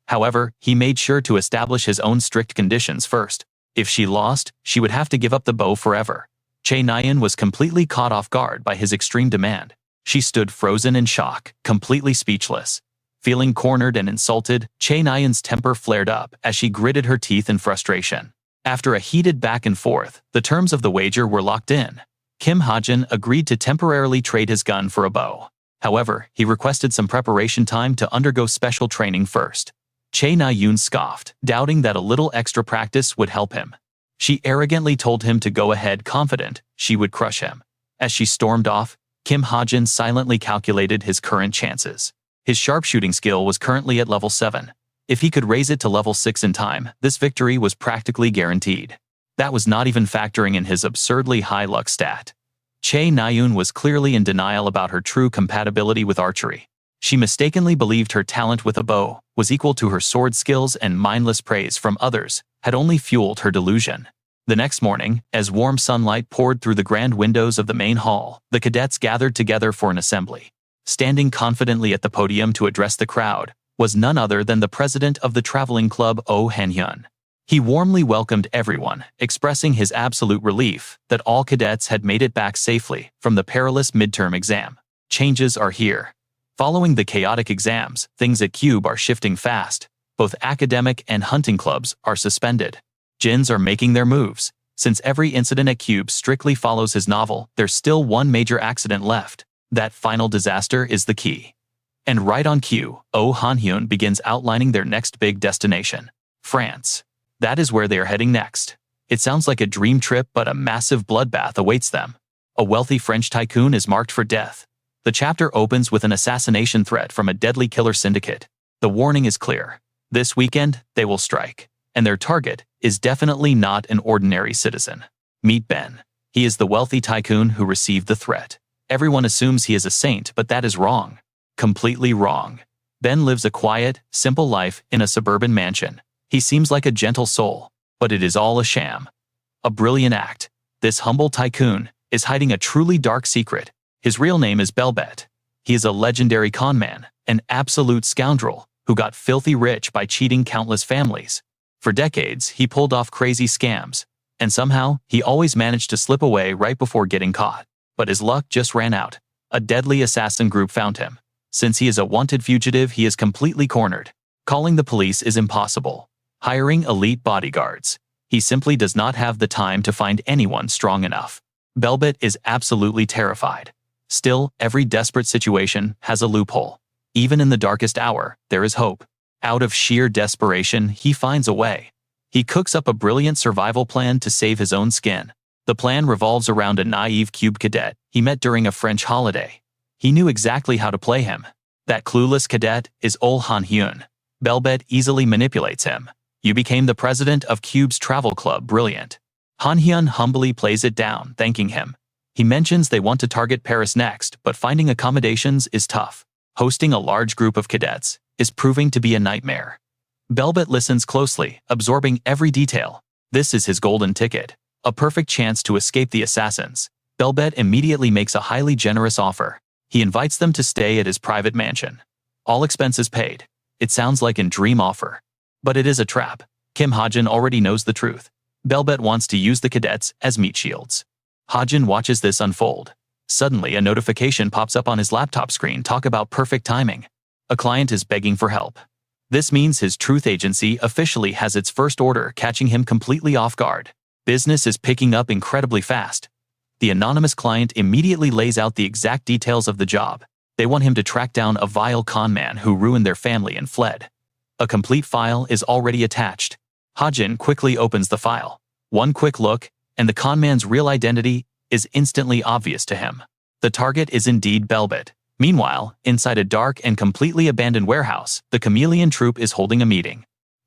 However, he made sure to establish his own strict conditions first. If she lost, she would have to give up the bow forever. Chae Na-yoon was completely caught off guard by his extreme demand. She stood frozen in shock, completely speechless. Feeling cornered and insulted, Chae Na-yoon's temper flared up as she gritted her teeth in frustration. After a heated back and forth, the terms of the wager were locked in. Kim Hajin agreed to temporarily trade his gun for a bow. However, he requested some preparation time to undergo special training first. Chae Na-yoon scoffed, doubting that a little extra practice would help him. She arrogantly told him to go ahead, confident she would crush him. As she stormed off, Kim Hajin silently calculated his current chances. His sharpshooting skill was currently at level 7. If he could raise it to level 6 in time, this victory was practically guaranteed. That was not even factoring in his absurdly high luck stat. Chae Na-yoon was clearly in denial about her true compatibility with archery. She mistakenly believed her talent with a bow was equal to her sword skills, and mindless praise from others had only fueled her delusion. The next morning, as warm sunlight poured through the grand windows of the main hall, the cadets gathered together for an assembly. Standing confidently at the podium to address the crowd was none other than the president of the traveling club, Oh Han-hyun. He warmly welcomed everyone, expressing his absolute relief that all cadets had made it back safely from the perilous midterm exam. Changes are here. Following the chaotic exams, things at Cube are shifting fast. Both academic and hunting clubs are suspended. Jins are making their moves. Since every incident at Cube strictly follows his novel, there's still one major accident left. That final disaster is the key. And right on cue, Oh Han-hyun begins outlining their next big destination, France. That is where they are heading next. It sounds like a dream trip, but a massive bloodbath awaits them. A wealthy French tycoon is marked for death. The chapter opens with an assassination threat from a deadly killer syndicate. The warning is clear. This weekend, they will strike. And their target is definitely not an ordinary citizen. Meet Ben. He is the wealthy tycoon who received the threat. Everyone assumes he is a saint, but that is wrong. Completely wrong. Ben lives a quiet, simple life in a suburban mansion. He seems like a gentle soul, but it is all a sham. A brilliant act. This humble tycoon is hiding a truly dark secret. His real name is Belbet. He is a legendary conman, an absolute scoundrel who got filthy rich by cheating countless families. For decades, he pulled off crazy scams, and somehow, he always managed to slip away right before getting caught. But his luck just ran out. A deadly assassin group found him. Since he is a wanted fugitive, he is completely cornered. Calling the police is impossible. Hiring elite bodyguards. He simply does not have the time to find anyone strong enough. Belbet is absolutely terrified. Still, every desperate situation has a loophole. Even in the darkest hour, there is hope. Out of sheer desperation, he finds a way. He cooks up a brilliant survival plan to save his own skin. The plan revolves around a naive cube cadet he met during a French holiday. He knew exactly how to play him. That clueless cadet is Ol Han-hyun. Belbet easily manipulates him. You became the president of Cube's travel club, brilliant. Han-hyun humbly plays it down, thanking him. He mentions they want to target Paris next, but finding accommodations is tough. Hosting a large group of cadets is proving to be a nightmare. Belbet listens closely, absorbing every detail. This is his golden ticket, a perfect chance to escape the assassins. Belbet immediately makes a highly generous offer. He invites them to stay at his private mansion. All expenses paid. It sounds like a dream offer. But it is a trap. Kim Hajin already knows the truth. Belbet wants to use the cadets as meat shields. Hajin watches this unfold. Suddenly, a notification pops up on his laptop screen. Talk about perfect timing. A client is begging for help. This means his truth agency officially has its first order, catching him completely off guard. Business is picking up incredibly fast. The anonymous client immediately lays out the exact details of the job. They want him to track down a vile con man who ruined their family and fled. A complete file is already attached. Hajin quickly opens the file. One quick look, and the con man's real identity is instantly obvious to him. The target is indeed Belbet. Meanwhile, inside a dark and completely abandoned warehouse, the chameleon troupe is holding a meeting.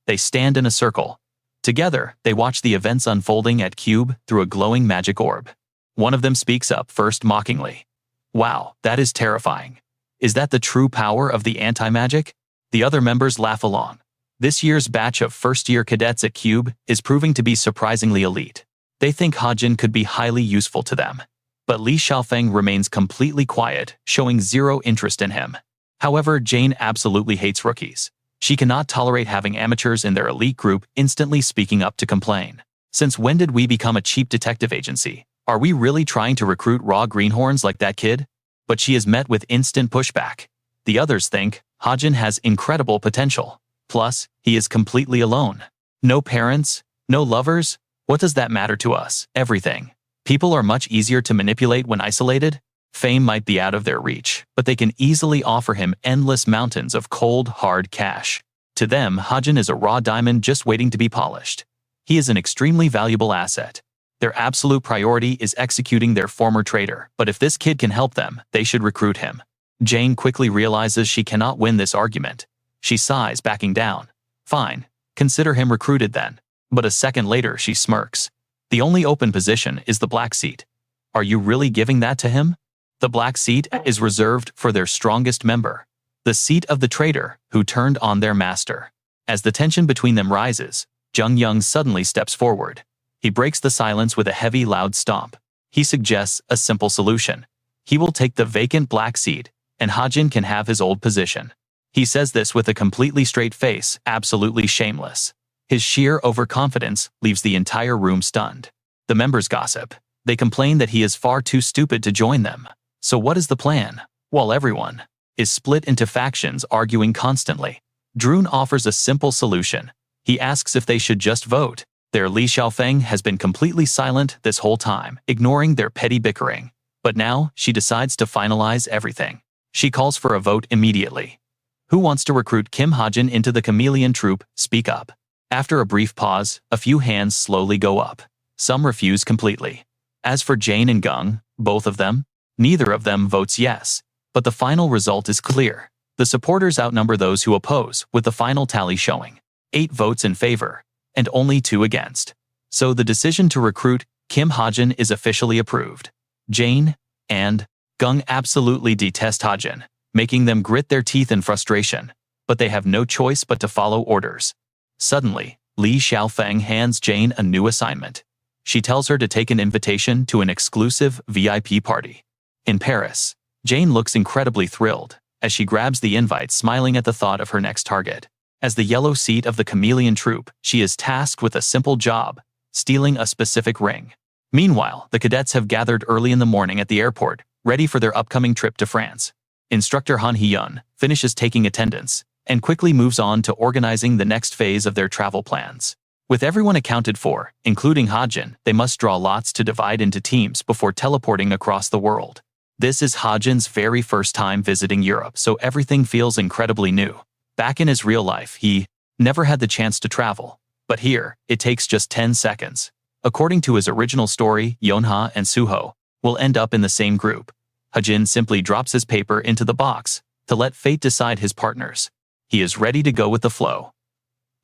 They stand in a circle. Together, they watch the events unfolding at Cube through a glowing magic orb. One of them speaks up first mockingly. Wow, that is terrifying. Is that the true power of the anti-magic? The other members laugh along. This year's batch of first-year cadets at Cube is proving to be surprisingly elite. They think Hajin could be highly useful to them. But Li Xiaofeng remains completely quiet, showing zero interest in him. However, Jane absolutely hates rookies. She cannot tolerate having amateurs in their elite group instantly speaking up to complain. Since when did we become a cheap detective agency? Are we really trying to recruit raw greenhorns like that kid? But she is met with instant pushback. The others think Hajin has incredible potential. Plus, he is completely alone. No parents, no lovers. What does that matter to us? Everything. People are much easier to manipulate when isolated. Fame might be out of their reach, but they can easily offer him endless mountains of cold, hard cash. To them, Hajin is a raw diamond just waiting to be polished. He is an extremely valuable asset. Their absolute priority is executing their former traitor, but if this kid can help them, they should recruit him. Jane quickly realizes she cannot win this argument. She sighs, backing down. Fine, consider him recruited then. But a second later, she smirks. The only open position is the black seat. Are you really giving that to him? The black seat is reserved for their strongest member, the seat of the traitor who turned on their master. As the tension between them rises, Jung Young suddenly steps forward. He breaks the silence with a heavy, loud stomp. He suggests a simple solution. He will take the vacant black seat, and Hajin can have his old position. He says this with a completely straight face, absolutely shameless. His sheer overconfidence leaves the entire room stunned. The members gossip. They complain that he is far too stupid to join them. So what is the plan? While everyone is split into factions arguing constantly, Drun offers a simple solution. He asks if they should just vote. Their Li Xiaofeng has been completely silent this whole time, ignoring their petty bickering. But now, she decides to finalize everything. She calls for a vote immediately. Who wants to recruit Kim Hajin into the chameleon troupe? Speak up. After a brief pause, a few hands slowly go up. Some refuse completely. As for Jane and Gung, both of them, neither of them votes yes. But the final result is clear. The supporters outnumber those who oppose, with the final tally showing 8 votes in favor, and only 2 against. So the decision to recruit Kim Hajin is officially approved. Jane and Gung absolutely detest Hajin, making them grit their teeth in frustration. But they have no choice but to follow orders. Suddenly, Li Xiaofeng hands Jane a new assignment. She tells her to take an invitation to an exclusive VIP party. In Paris, Jane looks incredibly thrilled as she grabs the invite, smiling at the thought of her next target. As the yellow seat of the chameleon troupe, she is tasked with a simple job, stealing a specific ring. Meanwhile, the cadets have gathered early in the morning at the airport, ready for their upcoming trip to France. Instructor Han Hee-yun finishes taking attendance and quickly moves on to organizing the next phase of their travel plans. With everyone accounted for, including Hajin, they must draw lots to divide into teams before teleporting across the world. This is Hajin's very first time visiting Europe, so everything feels incredibly new. Back in his real life, he never had the chance to travel. But here, it takes just 10 seconds. According to his original story, Yonha and Suho will end up in the same group. Hajin simply drops his paper into the box to let fate decide his partners. He is ready to go with the flow.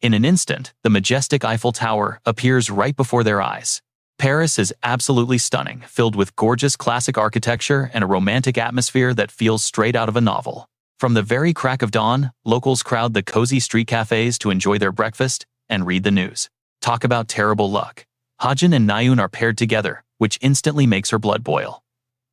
In an instant, the majestic Eiffel Tower appears right before their eyes. Paris is absolutely stunning, filled with gorgeous classic architecture and a romantic atmosphere that feels straight out of a novel. From the very crack of dawn, locals crowd the cozy street cafes to enjoy their breakfast and read the news. Talk about terrible luck. Hajin and Naeun are paired together, which instantly makes her blood boil.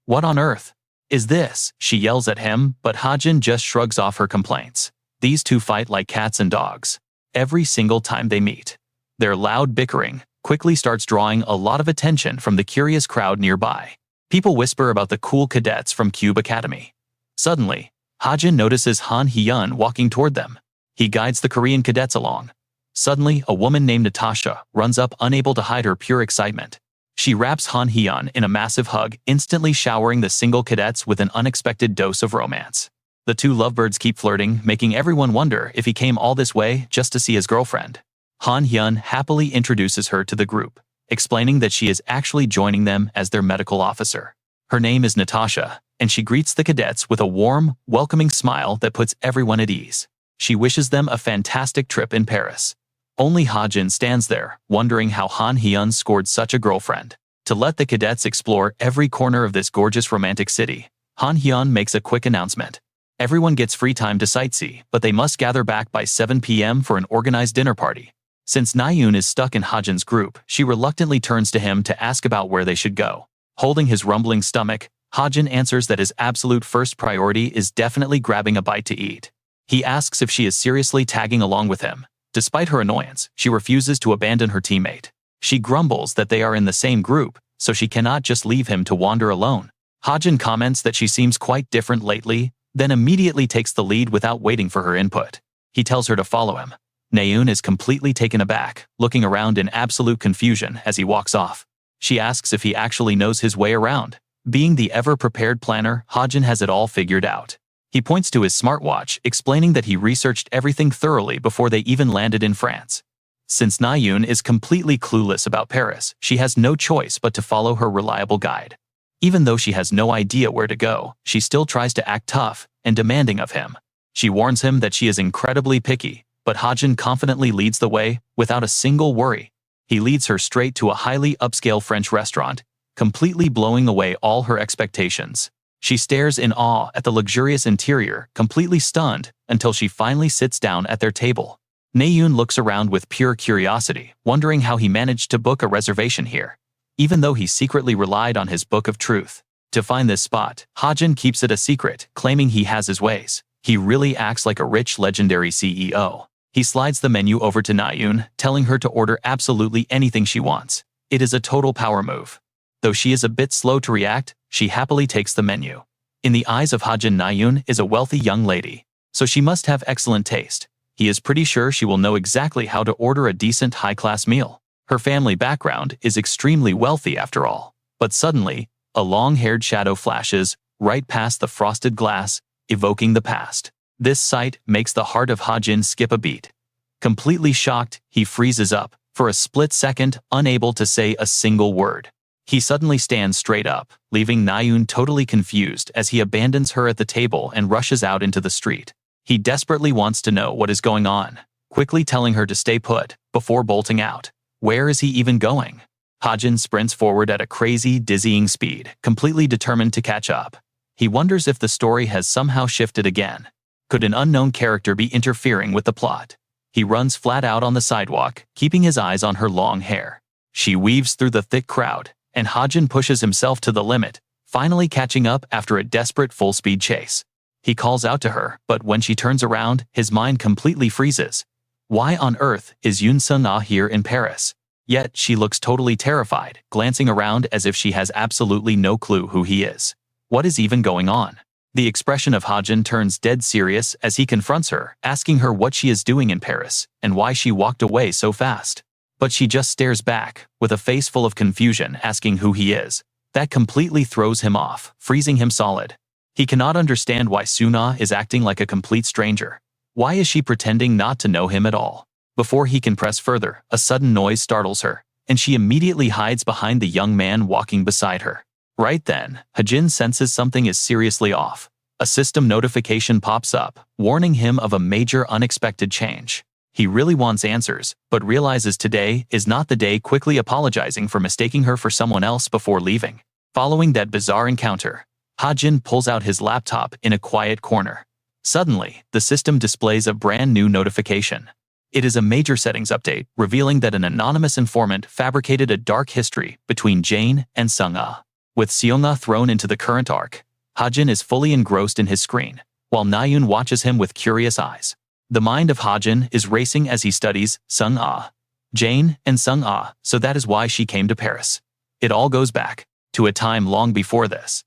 What on earth is this? She yells at him, but Hajin just shrugs off her complaints. These two fight like cats and dogs every single time they meet. Their loud bickering quickly starts drawing a lot of attention from the curious crowd nearby. People whisper about the cool cadets from Cube Academy. Suddenly, Hajin notices Han Hyun walking toward them. He guides the Korean cadets along. Suddenly, a woman named Natasha runs up, unable to hide her pure excitement. She wraps Han Hyun in a massive hug, instantly showering the single cadets with an unexpected dose of romance. The two lovebirds keep flirting, making everyone wonder if he came all this way just to see his girlfriend. Han Hyun happily introduces her to the group, explaining that she is actually joining them as their medical officer. Her name is Natasha, and she greets the cadets with a warm, welcoming smile that puts everyone at ease. She wishes them a fantastic trip in Paris. Only Hajin stands there, wondering how Han Hyun scored such a girlfriend. To let the cadets explore every corner of this gorgeous romantic city, Han Hyun makes a quick announcement. Everyone gets free time to sightsee, but they must gather back by 7 p.m. for an organized dinner party. Since Naeun is stuck in Hajin's group, she reluctantly turns to him to ask about where they should go. Holding his rumbling stomach, Hajin answers that his absolute first priority is definitely grabbing a bite to eat. He asks if she is seriously tagging along with him. Despite her annoyance, she refuses to abandon her teammate. She grumbles that they are in the same group, so she cannot just leave him to wander alone. Hajin comments that she seems quite different lately, then immediately takes the lead without waiting for her input. He tells her to follow him. Naeun is completely taken aback, looking around in absolute confusion as he walks off. She asks if he actually knows his way around. Being the ever-prepared planner, Hajin has it all figured out. He points to his smartwatch, explaining that he researched everything thoroughly before they even landed in France. Since Naeun is completely clueless about Paris, she has no choice but to follow her reliable guide. Even though she has no idea where to go, she still tries to act tough and demanding of him. She warns him that she is incredibly picky, but Hajin confidently leads the way without a single worry. He leads her straight to a highly upscale French restaurant, completely blowing away all her expectations. She stares in awe at the luxurious interior, completely stunned, until she finally sits down at their table. Naeun looks around with pure curiosity, wondering how he managed to book a reservation here. Even though he secretly relied on his book of truth to find this spot, Hajin keeps it a secret, claiming he has his ways. He really acts like a rich, legendary CEO. He slides the menu over to Naeun, telling her to order absolutely anything she wants. It is a total power move. Though she is a bit slow to react, she happily takes the menu. In the eyes of Hajin, Naeun is a wealthy young lady, so she must have excellent taste. He is pretty sure she will know exactly how to order a decent high-class meal. Her family background is extremely wealthy after all. But suddenly, a long-haired shadow flashes right past the frosted glass, evoking the past. This sight makes the heart of Hajin skip a beat. Completely shocked, he freezes up, for a split second, unable to say a single word. He suddenly stands straight up, leaving Naeun totally confused as he abandons her at the table and rushes out into the street. He desperately wants to know what is going on, quickly telling her to stay put before bolting out. Where is he even going? Hajin sprints forward at a crazy, dizzying speed, completely determined to catch up. He wonders if the story has somehow shifted again. Could an unknown character be interfering with the plot? He runs flat out on the sidewalk, keeping his eyes on her long hair. She weaves through the thick crowd, and Hajin pushes himself to the limit, finally catching up after a desperate full-speed chase. He calls out to her, but when she turns around, his mind completely freezes. Why on earth is Yoon Sun-ah here in Paris? Yet she looks totally terrified, glancing around as if she has absolutely no clue who he is. What is even going on? The expression of Hajin turns dead serious as he confronts her, asking her what she is doing in Paris and why she walked away so fast. But she just stares back, with a face full of confusion, asking who he is. That completely throws him off, freezing him solid. He cannot understand why Suna is acting like a complete stranger. Why is she pretending not to know him at all? Before he can press further, a sudden noise startles her, and she immediately hides behind the young man walking beside her. Right then, Hajin senses something is seriously off. A system notification pops up, warning him of a major unexpected change. He really wants answers, but realizes today is not the day, quickly apologizing for mistaking her for someone else before leaving. Following that bizarre encounter, Hajin pulls out his laptop in a quiet corner. Suddenly, the system displays a brand new notification. It is a major settings update, revealing that an anonymous informant fabricated a dark history between Jane and Sung-ah. With Seong-ah thrown into the current arc, Hajin is fully engrossed in his screen, while Na-yoon watches him with curious eyes. The mind of Hajin is racing as he studies Sung-ah, Jane, and Sung-ah, so that is why she came to Paris. It all goes back to a time long before this.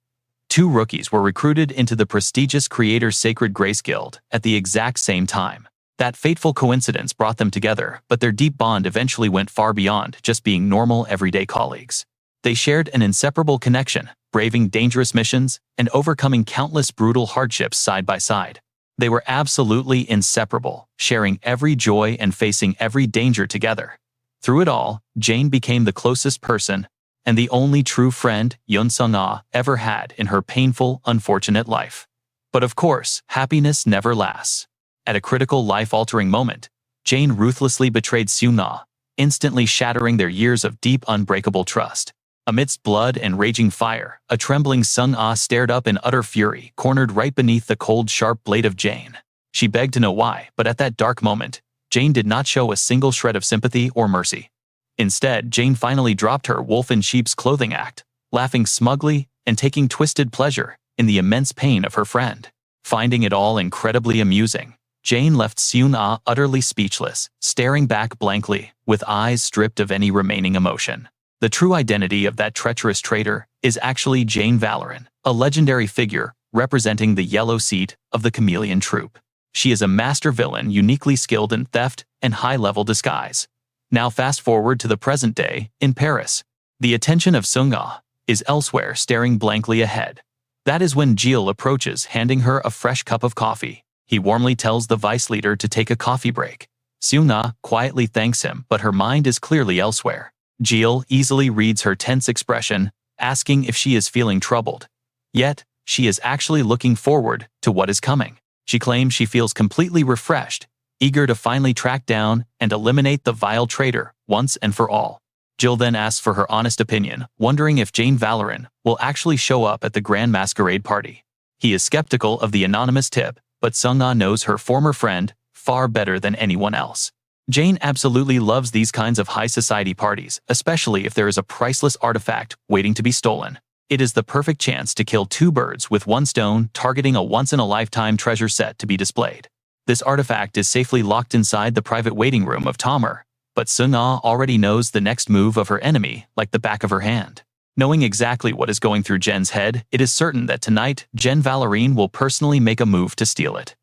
Two rookies were recruited into the prestigious Creator's Sacred Grace Guild at the exact same time. That fateful coincidence brought them together, but their deep bond eventually went far beyond just being normal everyday colleagues. They shared an inseparable connection, braving dangerous missions and overcoming countless brutal hardships side by side. They were absolutely inseparable, sharing every joy and facing every danger together. Through it all, Jane became the closest person and the only true friend Yoon Sung-ah ever had in her painful, unfortunate life. But of course, happiness never lasts. At a critical life-altering moment, Jane ruthlessly betrayed Seong-ah, instantly shattering their years of deep, unbreakable trust. Amidst blood and raging fire, a trembling Sung-ah stared up in utter fury, cornered right beneath the cold, sharp blade of Jane. She begged to know why, but at that dark moment, Jane did not show a single shred of sympathy or mercy. Instead, Jane finally dropped her wolf-in-sheep's clothing act, laughing smugly and taking twisted pleasure in the immense pain of her friend. Finding it all incredibly amusing, Jane left Seong-ah utterly speechless, staring back blankly, with eyes stripped of any remaining emotion. The true identity of that treacherous traitor is actually Jane Valoran, a legendary figure representing the yellow seat of the Chameleon Troupe. She is a master villain uniquely skilled in theft and high-level disguise. Now fast forward to the present day, in Paris. The attention of Sung-ah is elsewhere, staring blankly ahead. That is when Jil approaches, handing her a fresh cup of coffee. He warmly tells the vice leader to take a coffee break. Sung-ah quietly thanks him, but her mind is clearly elsewhere. Jil easily reads her tense expression, asking if she is feeling troubled. Yet, she is actually looking forward to what is coming. She claims she feels completely refreshed, eager to finally track down and eliminate the vile traitor once and for all. Jil then asks for her honest opinion, wondering if Jane Valoran will actually show up at the grand masquerade party. He is skeptical of the anonymous tip, but Sung-ah knows her former friend far better than anyone else. Jane absolutely loves these kinds of high society parties, especially if there is a priceless artifact waiting to be stolen. It is the perfect chance to kill two birds with one stone, targeting a once-in-a-lifetime treasure set to be displayed. This artifact is safely locked inside the private waiting room of Tomer, but Sung-ah already knows the next move of her enemy like the back of her hand. Knowing exactly what is going through Jen's head, it is certain that tonight, Jen Valoran will personally make a move to steal it.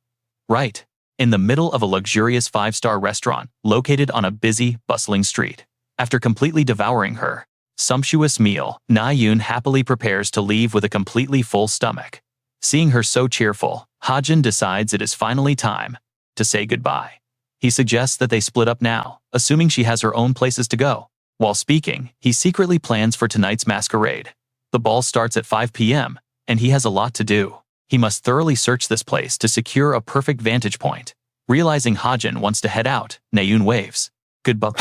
Right in the middle of a luxurious 5-star restaurant located on a busy, bustling street. After completely devouring her sumptuous meal, Na-yoon happily prepares to leave with a completely full stomach. Seeing her so cheerful, Hajin decides it is finally time to say goodbye. He suggests that they split up now, assuming she has her own places to go. While speaking, he secretly plans for tonight's masquerade. The ball starts at 5 p.m., and he has a lot to do. He must thoroughly search this place to secure a perfect vantage point. Realizing Hajin wants to head out, Na-yoon waves goodbye.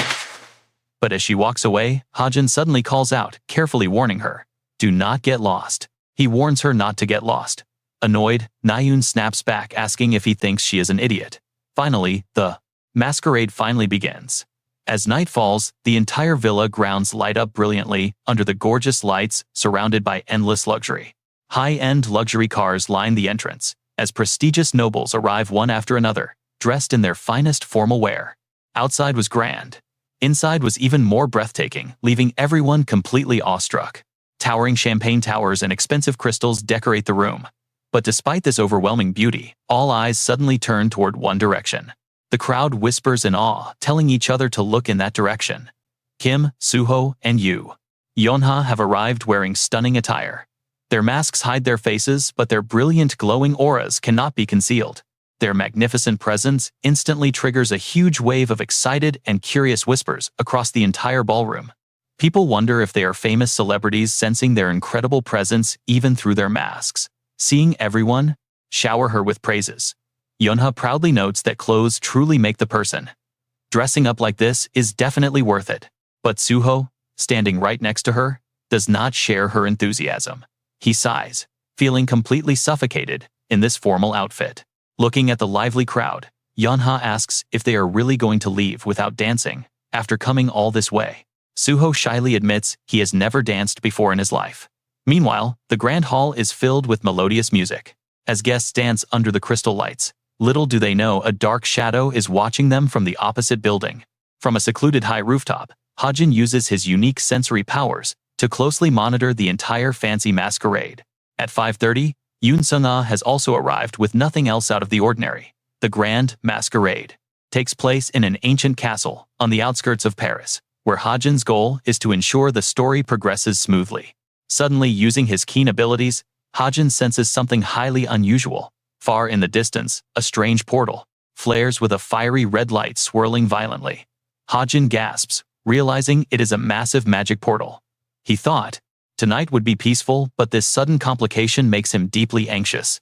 But as she walks away, Hajin suddenly calls out, carefully warning her, "Do not get lost." He warns her not to get lost. Annoyed, Na-yoon snaps back, asking if he thinks she is an idiot. Finally, the masquerade finally begins. As night falls, the entire villa grounds light up brilliantly under the gorgeous lights, surrounded by endless luxury. High-end luxury cars line the entrance, as prestigious nobles arrive one after another, dressed in their finest formal wear. Outside was grand. Inside was even more breathtaking, leaving everyone completely awestruck. Towering champagne towers and expensive crystals decorate the room. But despite this overwhelming beauty, all eyes suddenly turn toward one direction. The crowd whispers in awe, telling each other to look in that direction. Kim, Suho, and Yu Yonha have arrived wearing stunning attire. Their masks hide their faces, but their brilliant glowing auras cannot be concealed. Their magnificent presence instantly triggers a huge wave of excited and curious whispers across the entire ballroom. People wonder if they are famous celebrities sensing their incredible presence even through their masks. Seeing everyone shower her with praises, Yonha proudly notes that clothes truly make the person. Dressing up like this is definitely worth it. But Suho, standing right next to her, does not share her enthusiasm. He sighs, feeling completely suffocated in this formal outfit. Looking at the lively crowd, Yonha asks if they are really going to leave without dancing after coming all this way. Suho shyly admits he has never danced before in his life. Meanwhile, the grand hall is filled with melodious music. As guests dance under the crystal lights, little do they know a dark shadow is watching them from the opposite building. From a secluded high rooftop, Hajin uses his unique sensory powers to closely monitor the entire fancy masquerade. At 5:30, Yoon Sung-ah has also arrived with nothing else out of the ordinary. The grand masquerade takes place in an ancient castle on the outskirts of Paris, where Hajin's goal is to ensure the story progresses smoothly. Suddenly, using his keen abilities, Hajin senses something highly unusual. Far in the distance, a strange portal flares with a fiery red light swirling violently. Hajin gasps, realizing it is a massive magic portal. He thought tonight would be peaceful, but this sudden complication makes him deeply anxious.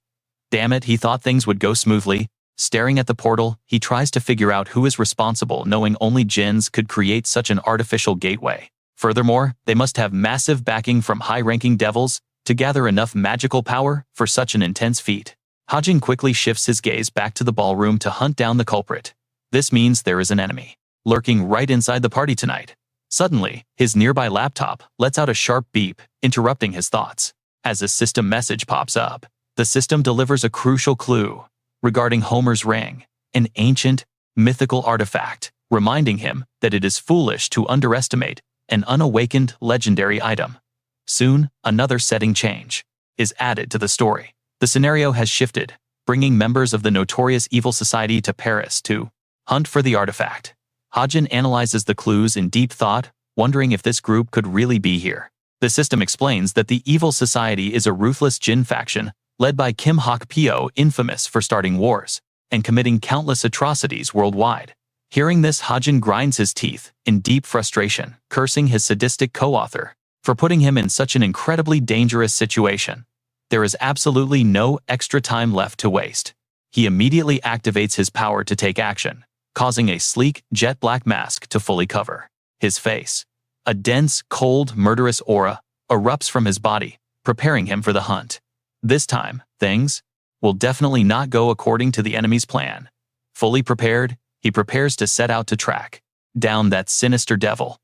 Damn it, he thought things would go smoothly. Staring at the portal, he tries to figure out who is responsible, knowing only jinns could create such an artificial gateway. Furthermore, they must have massive backing from high-ranking devils to gather enough magical power for such an intense feat. Hajin quickly shifts his gaze back to the ballroom to hunt down the culprit. This means there is an enemy lurking right inside the party tonight. Suddenly, his nearby laptop lets out a sharp beep, interrupting his thoughts. As a system message pops up, the system delivers a crucial clue regarding Homer's ring, an ancient, mythical artifact, reminding him that it is foolish to underestimate an unawakened legendary item. Soon, another setting change is added to the story. The scenario has shifted, bringing members of the notorious evil society to Paris to hunt for the artifact. Hajin analyzes the clues in deep thought, wondering if this group could really be here. The system explains that the evil society is a ruthless jinn faction led by Kim Hak-pyo, infamous for starting wars and committing countless atrocities worldwide. Hearing this, Hajin grinds his teeth in deep frustration, cursing his sadistic co-author for putting him in such an incredibly dangerous situation. There is absolutely no extra time left to waste. He immediately activates his power to take action, causing a sleek, jet-black mask to fully cover his face. A dense, cold, murderous aura erupts from his body, preparing him for the hunt. This time, things will definitely not go according to the enemy's plan. Fully prepared, he prepares to set out to track down that sinister devil.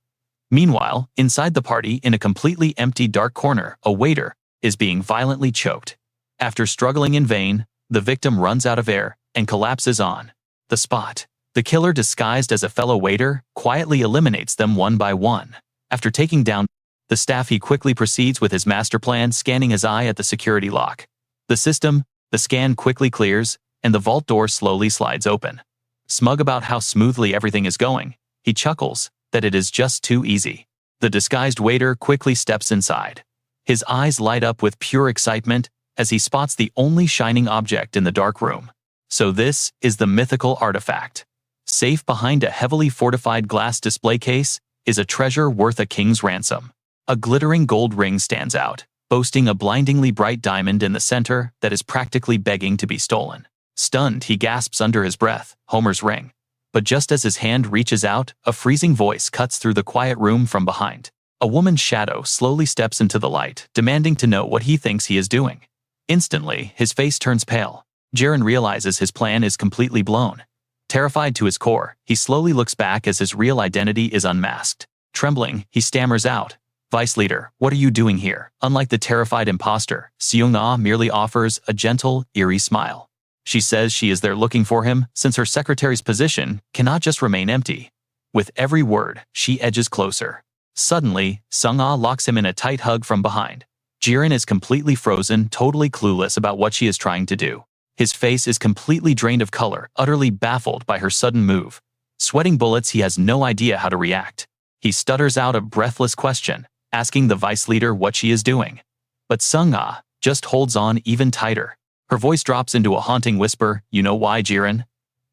Meanwhile, inside the party, in a completely empty dark corner, a waiter is being violently choked. After struggling in vain, the victim runs out of air and collapses on the spot. The killer, disguised as a fellow waiter, quietly eliminates them one by one. After taking down the staff, he quickly proceeds with his master plan, scanning his eye at the security lock. The scan quickly clears, and the vault door slowly slides open. Smug about how smoothly everything is going, he chuckles that it is just too easy. The disguised waiter quickly steps inside. His eyes light up with pure excitement as he spots the only shining object in the dark room. So this is the mythical artifact. Safe behind a heavily fortified glass display case is a treasure worth a king's ransom. A glittering gold ring stands out, boasting a blindingly bright diamond in the center that is practically begging to be stolen. Stunned, he gasps under his breath, "Homer's ring." But just as his hand reaches out, a freezing voice cuts through the quiet room from behind. A woman's shadow slowly steps into the light, demanding to know what he thinks he is doing. Instantly, his face turns pale. Jiren realizes his plan is completely blown. Terrified to his core, he slowly looks back as his real identity is unmasked. Trembling, he stammers out, "Vice Leader, what are you doing here?" Unlike the terrified imposter, Seung-ah merely offers a gentle, eerie smile. She says she is there looking for him, since her secretary's position cannot just remain empty. With every word, she edges closer. Suddenly, Seung-ah locks him in a tight hug from behind. Jiren is completely frozen, totally clueless about what she is trying to do. His face is completely drained of color, utterly baffled by her sudden move. Sweating bullets, he has no idea how to react. He stutters out a breathless question, asking the vice leader what she is doing. But Sung-ah just holds on even tighter. Her voice drops into a haunting whisper, "You know why, Jiren?"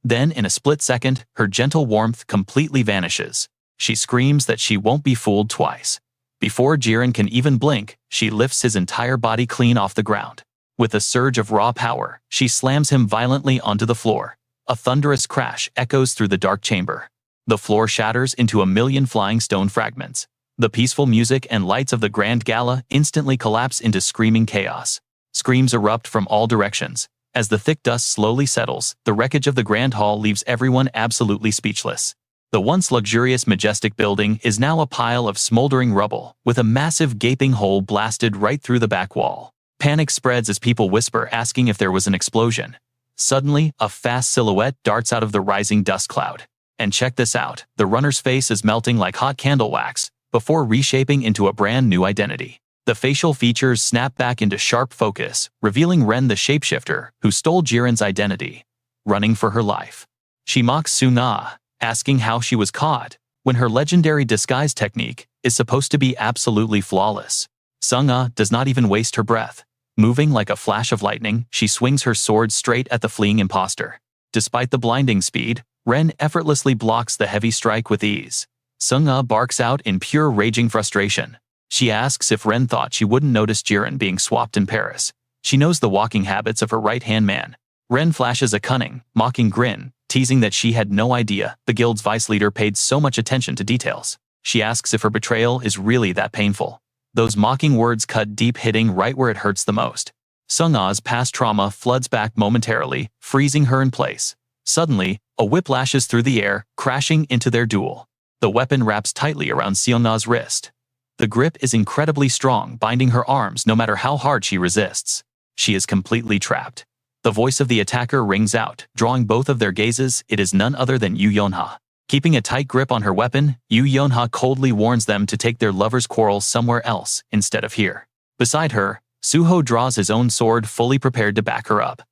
Then, in a split second, her gentle warmth completely vanishes. She screams that she won't be fooled twice. Before Jiren can even blink, she lifts his entire body clean off the ground. With a surge of raw power, she slams him violently onto the floor. A thunderous crash echoes through the dark chamber. The floor shatters into a million flying stone fragments. The peaceful music and lights of the grand gala instantly collapse into screaming chaos. Screams erupt from all directions. As the thick dust slowly settles, the wreckage of the grand hall leaves everyone absolutely speechless. The once luxurious, majestic building is now a pile of smoldering rubble, with a massive gaping hole blasted right through the back wall. Panic spreads as people whisper, asking if there was an explosion. Suddenly, a fast silhouette darts out of the rising dust cloud. And check this out, the runner's face is melting like hot candle wax, before reshaping into a brand new identity. The facial features snap back into sharp focus, revealing Ren the shapeshifter, who stole Jiren's identity. Running for her life. She mocks Sung-ah, asking how she was caught, when her legendary disguise technique is supposed to be absolutely flawless. Sung-ah does not even waste her breath. Moving like a flash of lightning, she swings her sword straight at the fleeing imposter. Despite the blinding speed, Ren effortlessly blocks the heavy strike with ease. Sung-ah barks out in pure raging frustration. She asks if Ren thought she wouldn't notice Jiren being swapped in Paris. She knows the walking habits of her right-hand man. Ren flashes a cunning, mocking grin, teasing that she had no idea the guild's vice leader paid so much attention to details. She asks if her betrayal is really that painful. Those mocking words cut deep, hitting right where it hurts the most. Sung-ah's past trauma floods back momentarily, freezing her in place. Suddenly, a whip lashes through the air, crashing into their duel. The weapon wraps tightly around Sung-ah's wrist. The grip is incredibly strong, binding her arms no matter how hard she resists. She is completely trapped. The voice of the attacker rings out, drawing both of their gazes. It is none other than Yu Yonha. Keeping a tight grip on her weapon, Yu Yonha coldly warns them to take their lover's quarrel somewhere else instead of here. Beside her, Suho draws his own sword, fully prepared to back her up.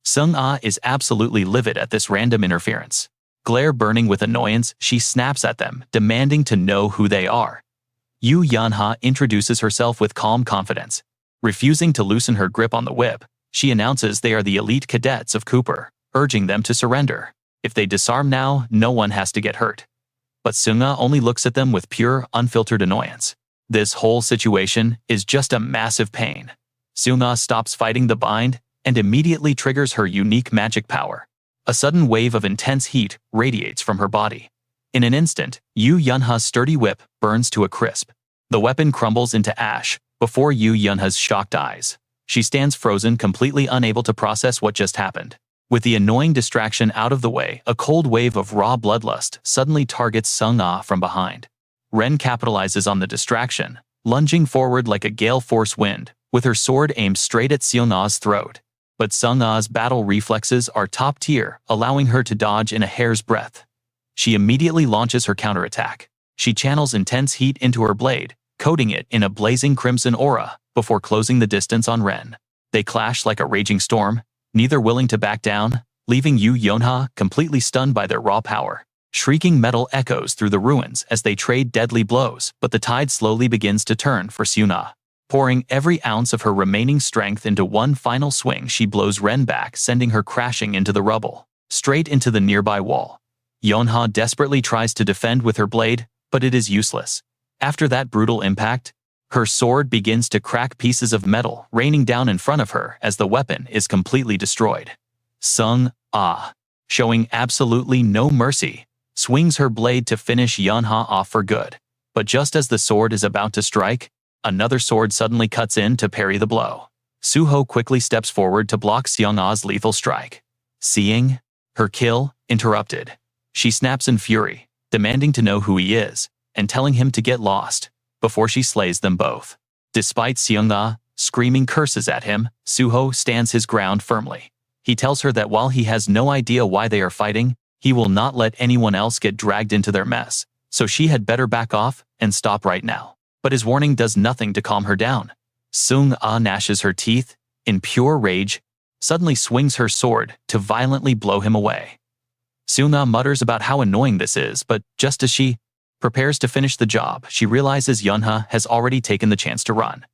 Sung-ah is absolutely livid at this random interference. Glare burning with annoyance, she snaps at them, demanding to know who they are. Yu Yonha introduces herself with calm confidence. Refusing to loosen her grip on the whip, she announces they are the elite cadets of Cooper, urging them to surrender. If they disarm now, no one has to get hurt. But Sung-ah only looks at them with pure, unfiltered annoyance. This whole situation is just a massive pain. Sung-ah stops fighting the bind and immediately triggers her unique magic power. A sudden wave of intense heat radiates from her body. In an instant, Yu Yunha's sturdy whip burns to a crisp. The weapon crumbles into ash before Yu Yunha's shocked eyes. She stands frozen, completely unable to process what just happened. With the annoying distraction out of the way, a cold wave of raw bloodlust suddenly targets Sung-ah from behind. Ren capitalizes on the distraction, lunging forward like a gale force wind, with her sword aimed straight at Sung-ah's throat. But Sung-ah's battle reflexes are top tier, allowing her to dodge in a hair's breadth. She immediately launches her counterattack. She channels intense heat into her blade, coating it in a blazing crimson aura, before closing the distance on Ren. They clash like a raging storm, neither willing to back down, leaving Yu Yonha completely stunned by their raw power. Shrieking metal echoes through the ruins as they trade deadly blows, but the tide slowly begins to turn for Sung-ah. Pouring every ounce of her remaining strength into one final swing, she blows Ren back, sending her crashing into the rubble, straight into the nearby wall. Yonha desperately tries to defend with her blade, but it is useless. After that brutal impact, her sword begins to crack, pieces of metal raining down in front of her as the weapon is completely destroyed. Sung-ah, showing absolutely no mercy, swings her blade to finish Yonha off for good. But just as the sword is about to strike, another sword suddenly cuts in to parry the blow. Suho quickly steps forward to block Sung-ah's lethal strike. Seeing her kill interrupted, she snaps in fury, demanding to know who he is, and telling him to get lost, before she slays them both. Despite Sung-ah screaming curses at him, Suho stands his ground firmly. He tells her that while he has no idea why they are fighting, he will not let anyone else get dragged into their mess, so she had better back off and stop right now. But his warning does nothing to calm her down. Sung-ah gnashes her teeth, in pure rage, suddenly swings her sword to violently blow him away. Sung-ah mutters about how annoying this is, but just as she prepares to finish the job, she realizes Yunha has already taken the chance to run.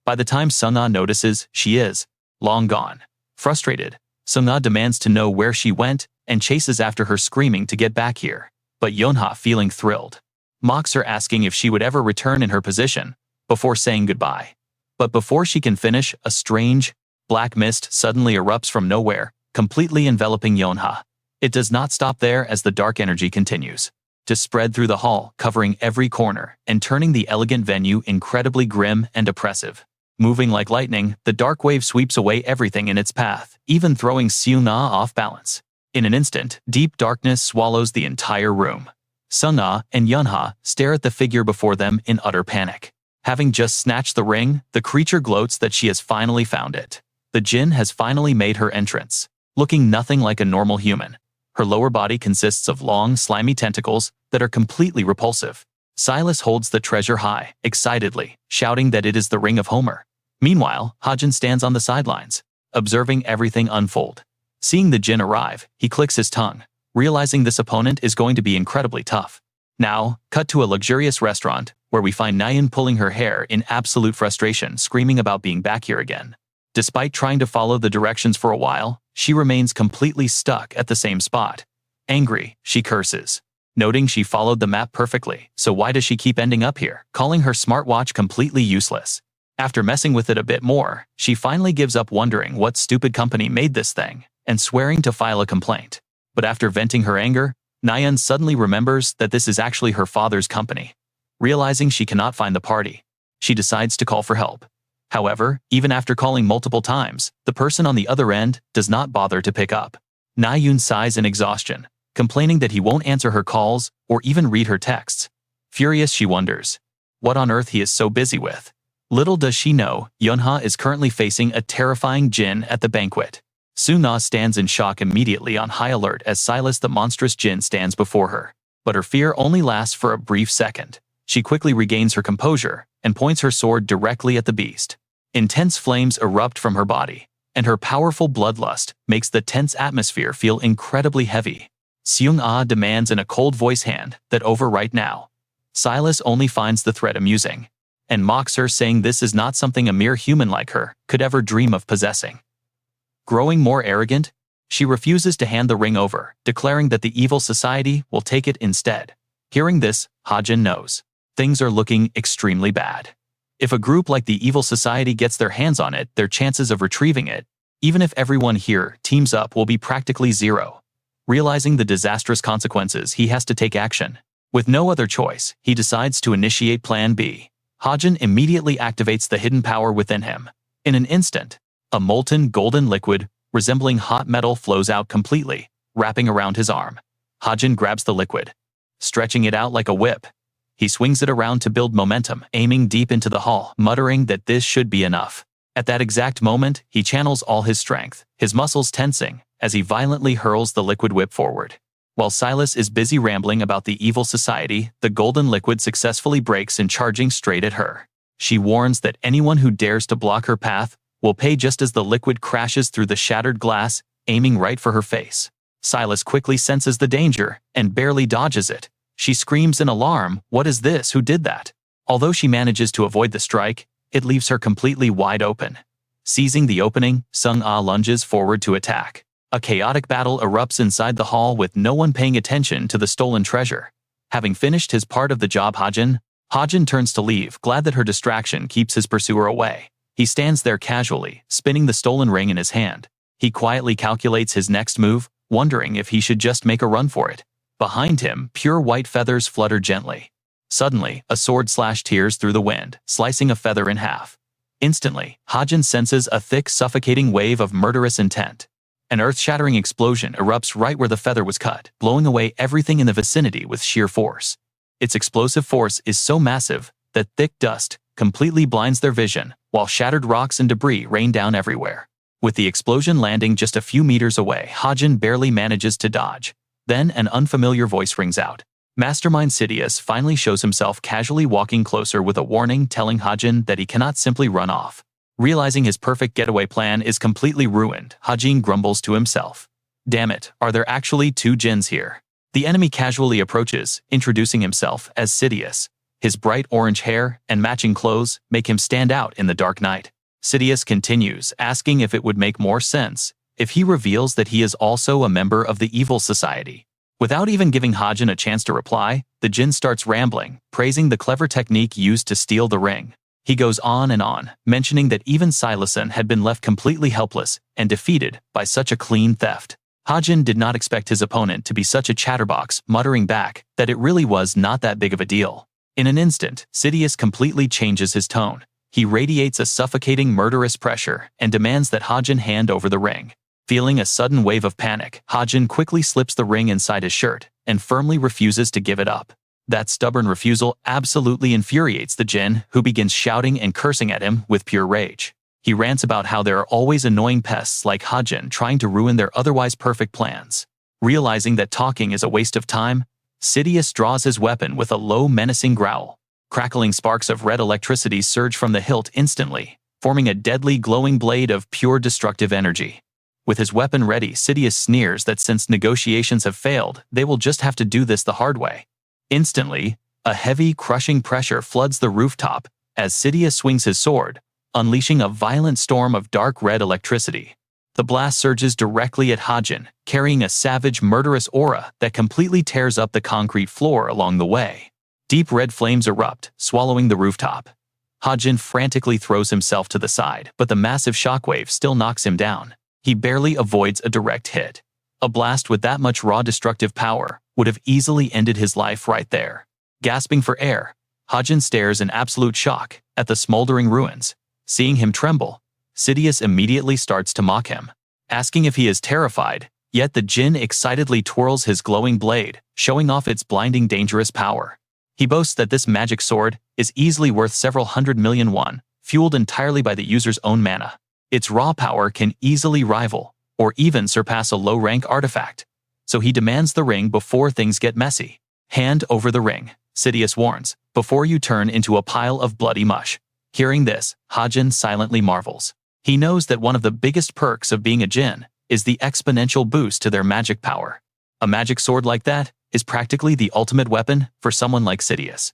By the time Sung-ah notices, she is long gone. Frustrated, Sung-ah demands to know where she went and chases after her, screaming to get back here. But Yunha, feeling thrilled, mocks her, asking if she would ever return in her position before saying goodbye. But before she can finish, a strange, black mist suddenly erupts from nowhere, completely enveloping Yunha. It does not stop there, as the dark energy continues to spread through the hall, covering every corner and turning the elegant venue incredibly grim and oppressive. Moving like lightning, the dark wave sweeps away everything in its path, even throwing Sung-ah off balance. In an instant, deep darkness swallows the entire room. Sung-ah and Yunha stare at the figure before them in utter panic. Having just snatched the ring, the creature gloats that she has finally found it. The Jinn has finally made her entrance. Looking nothing like a normal human, her lower body consists of long, slimy tentacles that are completely repulsive. Silas holds the treasure high, excitedly, shouting that it is the Ring of Homer. Meanwhile, Hajin stands on the sidelines, observing everything unfold. Seeing the Jinn arrive, he clicks his tongue, realizing this opponent is going to be incredibly tough. Now, cut to a luxurious restaurant, where we find Nayeon pulling her hair in absolute frustration, screaming about being back here again. Despite trying to follow the directions for a while, she remains completely stuck at the same spot. Angry, she curses, noting she followed the map perfectly, so why does she keep ending up here, calling her smartwatch completely useless. After messing with it a bit more, she finally gives up, wondering what stupid company made this thing, and swearing to file a complaint. But after venting her anger, Nayeon suddenly remembers that this is actually her father's company. Realizing she cannot find the party, she decides to call for help. However, even after calling multiple times, the person on the other end does not bother to pick up. Nayeon sighs in exhaustion, complaining that he won't answer her calls or even read her texts. Furious, she wonders what on earth he is so busy with. Little does she know, Yunha is currently facing a terrifying Jinn at the banquet. Sung-ah stands in shock, immediately on high alert, as Silas the monstrous Jinn stands before her. But her fear only lasts for a brief second. She quickly regains her composure and points her sword directly at the beast. Intense flames erupt from her body, and her powerful bloodlust makes the tense atmosphere feel incredibly heavy. Sung-ah demands in a cold voice, "Hand that over right now." Silas only finds the threat amusing and mocks her, saying this is not something a mere human like her could ever dream of possessing. Growing more arrogant, she refuses to hand the ring over, declaring that the evil society will take it instead. Hearing this, Hajin knows things are looking extremely bad. If a group like the evil society gets their hands on it, their chances of retrieving it, even if everyone here teams up, will be practically zero. Realizing the disastrous consequences, he has to take action. With no other choice, he decides to initiate Plan B. Hajin immediately activates the hidden power within him. In an instant, a molten golden liquid resembling hot metal flows out completely, wrapping around his arm. Hajin grabs the liquid, stretching it out like a whip. He swings it around to build momentum, aiming deep into the hall, muttering that this should be enough. At that exact moment, he channels all his strength, his muscles tensing, as he violently hurls the liquid whip forward. While Silas is busy rambling about the evil society, the golden liquid successfully breaks and charging straight at her. She warns that anyone who dares to block her path will pay, just as the liquid crashes through the shattered glass, aiming right for her face. Silas quickly senses the danger and barely dodges it. She screams in alarm, "What is this? Who did that?" Although she manages to avoid the strike, it leaves her completely wide open. Seizing the opening, Sung-ah lunges forward to attack. A chaotic battle erupts inside the hall, with no one paying attention to the stolen treasure. Having finished his part of the job, Hajin turns to leave, glad that her distraction keeps his pursuer away. He stands there casually, spinning the stolen ring in his hand. He quietly calculates his next move, wondering if he should just make a run for it. Behind him, pure white feathers flutter gently. Suddenly, a sword tears through the wind, slicing a feather in half. Instantly, Hajin senses a thick, suffocating wave of murderous intent. An earth-shattering explosion erupts right where the feather was cut, blowing away everything in the vicinity with sheer force. Its explosive force is so massive that thick dust completely blinds their vision, while shattered rocks and debris rain down everywhere. With the explosion landing just a few meters away, Hajin barely manages to dodge. Then an unfamiliar voice rings out. Mastermind Sidious finally shows himself, casually walking closer with a warning, telling Hajin that he cannot simply run off. Realizing his perfect getaway plan is completely ruined, Hajin grumbles to himself. Damn it, are there actually two Jinns here? The enemy casually approaches, introducing himself as Sidious. His bright orange hair and matching clothes make him stand out in the dark night. Sidious continues, asking if it would make more sense if he reveals that he is also a member of the evil society. Without even giving Hajin a chance to reply, the Jin starts rambling, praising the clever technique used to steal the ring. He goes on and on, mentioning that even Silason had been left completely helpless and defeated by such a clean theft. Hajin did not expect his opponent to be such a chatterbox, muttering back that it really was not that big of a deal. In an instant, Sidious completely changes his tone. He radiates a suffocating murderous pressure and demands that Hajin hand over the ring. Feeling a sudden wave of panic, Hajin quickly slips the ring inside his shirt and firmly refuses to give it up. That stubborn refusal absolutely infuriates the Jin, who begins shouting and cursing at him with pure rage. He rants about how there are always annoying pests like Hajin trying to ruin their otherwise perfect plans. Realizing that talking is a waste of time, Sidious draws his weapon with a low, menacing growl. Crackling sparks of red electricity surge from the hilt instantly, forming a deadly glowing blade of pure destructive energy. With his weapon ready, Sidious sneers that since negotiations have failed, they will just have to do this the hard way. Instantly, a heavy, crushing pressure floods the rooftop as Sidious swings his sword, unleashing a violent storm of dark red electricity. The blast surges directly at Hajin, carrying a savage, murderous aura that completely tears up the concrete floor along the way. Deep red flames erupt, swallowing the rooftop. Hajin frantically throws himself to the side, but the massive shockwave still knocks him down. He barely avoids a direct hit. A blast with that much raw destructive power would have easily ended his life right there. Gasping for air, Hajin stares in absolute shock at the smoldering ruins. Seeing him tremble, Sidious immediately starts to mock him, asking if he is terrified, yet the Jin excitedly twirls his glowing blade, showing off its blinding dangerous power. He boasts that this magic sword is easily worth several 100 million won, fueled entirely by the user's own mana. Its raw power can easily rival, or even surpass a low-rank artifact. So he demands the ring before things get messy. Hand over the ring, Sidious warns, before you turn into a pile of bloody mush. Hearing this, Hajin silently marvels. He knows that one of the biggest perks of being a Jin is the exponential boost to their magic power. A magic sword like that is practically the ultimate weapon for someone like Sidious.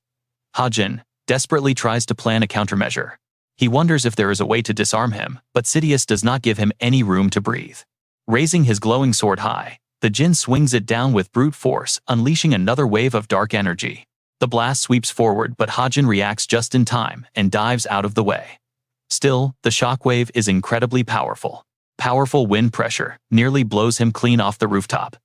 Hajin desperately tries to plan a countermeasure. He wonders if there is a way to disarm him, but Sidious does not give him any room to breathe. Raising his glowing sword high, the Jin swings it down with brute force, unleashing another wave of dark energy. The blast sweeps forward, but Hajin reacts just in time and dives out of the way. Still, the shockwave is incredibly powerful. Powerful wind pressure nearly blows him clean off the rooftop.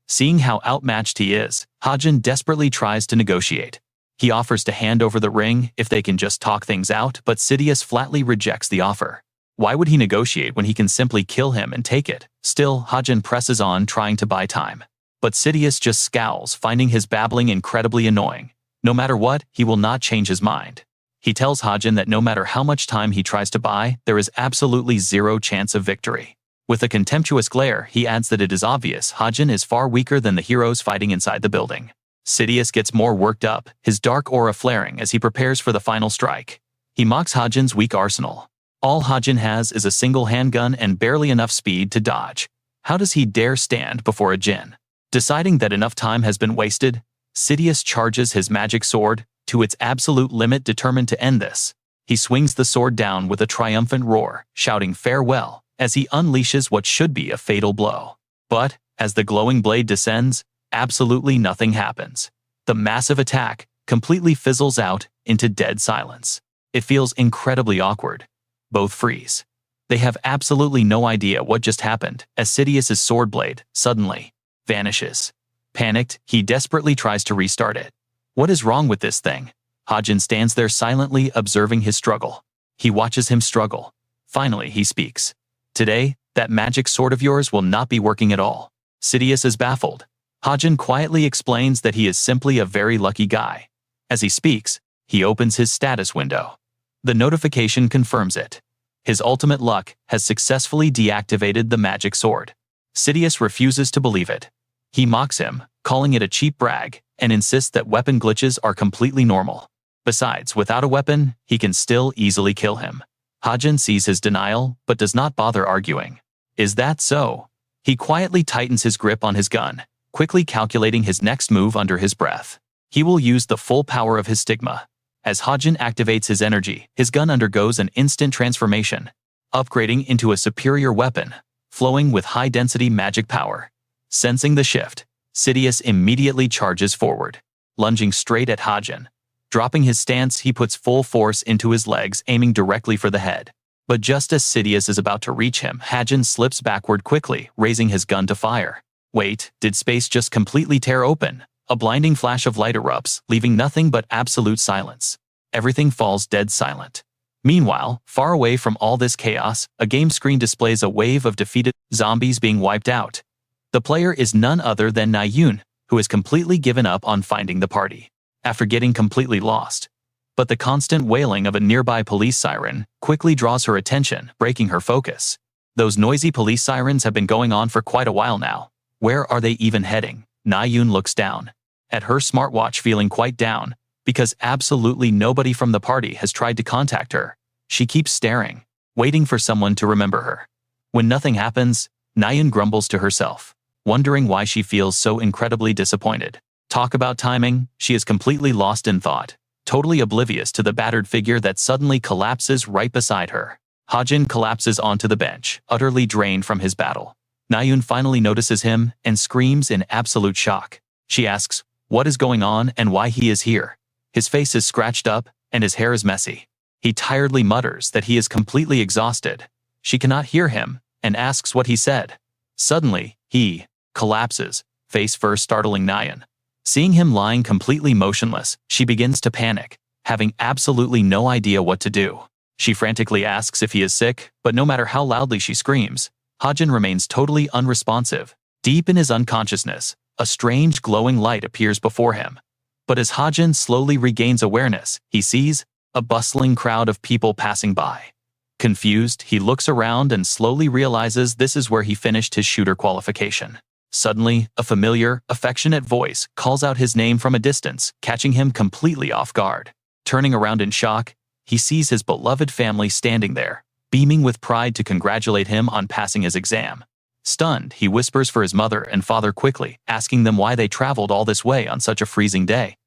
Seeing how outmatched he is, Hajin desperately tries to negotiate. He offers to hand over the ring if they can just talk things out, but Sidious flatly rejects the offer. Why would he negotiate when he can simply kill him and take it? Still, Hajin presses on, trying to buy time. But Sidious just scowls, finding his babbling incredibly annoying. No matter what, he will not change his mind. He tells Hajin that no matter how much time he tries to buy, there is absolutely zero chance of victory. With a contemptuous glare, he adds that it is obvious Hajin is far weaker than the heroes fighting inside the building. Sidious gets more worked up, his dark aura flaring as he prepares for the final strike. He mocks Hajin's weak arsenal. All Hajin has is a single handgun and barely enough speed to dodge. How does he dare stand before a Jin? Deciding that enough time has been wasted, Sidious charges his magic sword to its absolute limit, determined to end this. He swings the sword down with a triumphant roar, shouting farewell as he unleashes what should be a fatal blow. But, as the glowing blade descends, absolutely nothing happens. The massive attack completely fizzles out into dead silence. It feels incredibly awkward. Both freeze. They have absolutely no idea what just happened as Sidious's sword blade suddenly vanishes. Panicked, he desperately tries to restart it. What is wrong with this thing? Hajin stands there silently observing his struggle. He watches him struggle. Finally, he speaks. Today, that magic sword of yours will not be working at all. Sidious is baffled. Hajin quietly explains that he is simply a very lucky guy. As he speaks, he opens his status window. The notification confirms it. His ultimate luck has successfully deactivated the magic sword. Sidious refuses to believe it. He mocks him, calling it a cheap brag, and insists that weapon glitches are completely normal. Besides, without a weapon, he can still easily kill him. Hajin sees his denial, but does not bother arguing. Is that so? He quietly tightens his grip on his gun, quickly calculating his next move under his breath. He will use the full power of his stigma. As Hajin activates his energy, his gun undergoes an instant transformation, upgrading into a superior weapon, flowing with high-density magic power. Sensing the shift, Sidious immediately charges forward, lunging straight at Hajin. Dropping his stance, he puts full force into his legs, aiming directly for the head. But just as Sidious is about to reach him, Hajin slips backward quickly, raising his gun to fire. Wait, did space just completely tear open? A blinding flash of light erupts, leaving nothing but absolute silence. Everything falls dead silent. Meanwhile, far away from all this chaos, a game screen displays a wave of defeated zombies being wiped out. The player is none other than Na-yoon, who has completely given up on finding the party, after getting completely lost. But the constant wailing of a nearby police siren quickly draws her attention, breaking her focus. Those noisy police sirens have been going on for quite a while now. Where are they even heading? Na-yoon looks down at her smartwatch, feeling quite down, because absolutely nobody from the party has tried to contact her. She keeps staring, waiting for someone to remember her. When nothing happens, Na-yoon grumbles to herself, wondering why she feels so incredibly disappointed. Talk about timing, she is completely lost in thought, totally oblivious to the battered figure that suddenly collapses right beside her. Hajin collapses onto the bench, utterly drained from his battle. Na-yoon finally notices him and screams in absolute shock. She asks what is going on and why he is here. His face is scratched up, and his hair is messy. He tiredly mutters that he is completely exhausted. She cannot hear him, and asks what he said. Suddenly, he collapses, face first, startling Na-yoon. Seeing him lying completely motionless, she begins to panic, having absolutely no idea what to do. She frantically asks if he is sick, but no matter how loudly she screams, Hajin remains totally unresponsive. Deep in his unconsciousness, a strange glowing light appears before him. But as Hajin slowly regains awareness, he sees a bustling crowd of people passing by. Confused, he looks around and slowly realizes this is where he finished his shooter qualification. Suddenly, a familiar, affectionate voice calls out his name from a distance, catching him completely off guard. Turning around in shock, he sees his beloved family standing there, beaming with pride to congratulate him on passing his exam. Stunned, he whispers for his mother and father quickly, asking them why they traveled all this way on such a freezing day.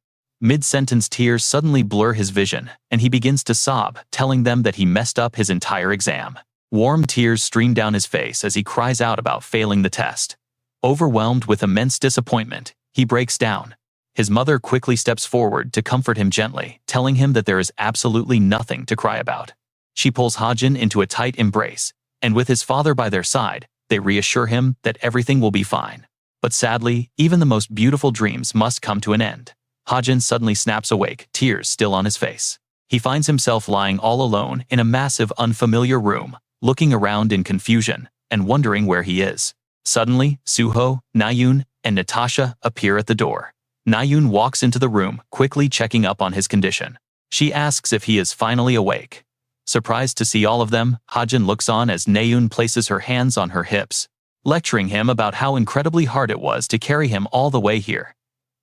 Mid-sentence, tears suddenly blur his vision, and he begins to sob, telling them that he messed up his entire exam. Warm tears stream down his face as he cries out about failing the test. Overwhelmed with immense disappointment, he breaks down. His mother quickly steps forward to comfort him gently, telling him that there is absolutely nothing to cry about. She pulls Hajin into a tight embrace, and with his father by their side, they reassure him that everything will be fine. But sadly, even the most beautiful dreams must come to an end. Hajin suddenly snaps awake, tears still on his face. He finds himself lying all alone in a massive, unfamiliar room, looking around in confusion and wondering where he is. Suddenly, Suho, Na-yoon, and Natasha appear at the door. Na-yoon walks into the room, quickly checking up on his condition. She asks if he is finally awake. Surprised to see all of them, Hajin looks on as Na-yoon places her hands on her hips, lecturing him about how incredibly hard it was to carry him all the way here.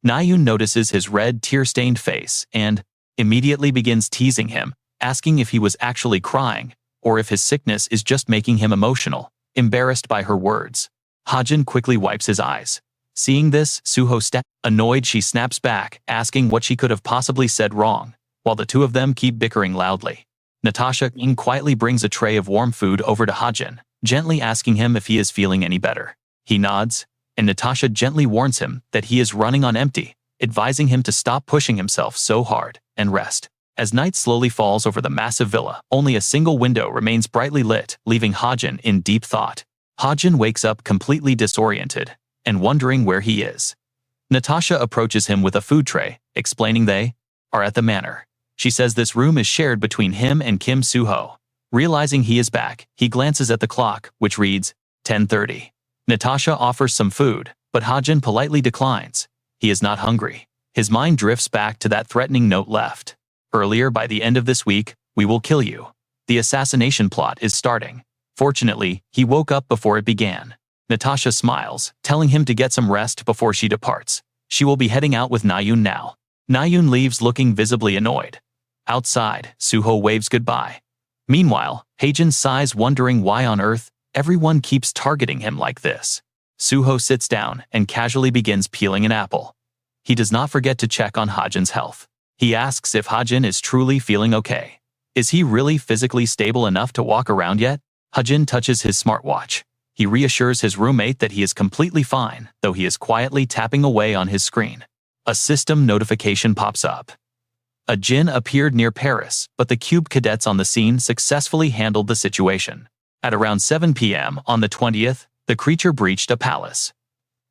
Na-yoon notices his red, tear-stained face and immediately begins teasing him, asking if he was actually crying or if his sickness is just making him emotional, embarrassed by her words. Hajin quickly wipes his eyes. Seeing this, Suho annoyed, she snaps back, asking what she could have possibly said wrong, while the two of them keep bickering loudly. Natasha quietly brings a tray of warm food over to Hajin, gently asking him if he is feeling any better. He nods, and Natasha gently warns him that he is running on empty, advising him to stop pushing himself so hard and rest. As night slowly falls over the massive villa, only a single window remains brightly lit, leaving Hajin in deep thought. Hajin wakes up completely disoriented and wondering where he is. Natasha approaches him with a food tray, explaining they are at the manor. She says this room is shared between him and Kim Suho. Realizing he is back, he glances at the clock, which reads 10:30. Natasha offers some food, but Hajin politely declines. He is not hungry. His mind drifts back to that threatening note left earlier. By the end of this week, we will kill you. The assassination plot is starting. Fortunately, he woke up before it began. Natasha smiles, telling him to get some rest before she departs. She will be heading out with Na-yoon now. Na-yoon leaves looking visibly annoyed. Outside, Suho waves goodbye. Meanwhile, Hajin sighs, wondering why on earth everyone keeps targeting him like this. Suho sits down and casually begins peeling an apple. He does not forget to check on Hajin's health. He asks if Hajin is truly feeling okay. Is he really physically stable enough to walk around yet? Hajin touches his smartwatch. He reassures his roommate that he is completely fine, though he is quietly tapping away on his screen. A system notification pops up. A djinn appeared near Paris, but the cube cadets on the scene successfully handled the situation. At around 7 p.m. on the 20th, the creature breached a palace.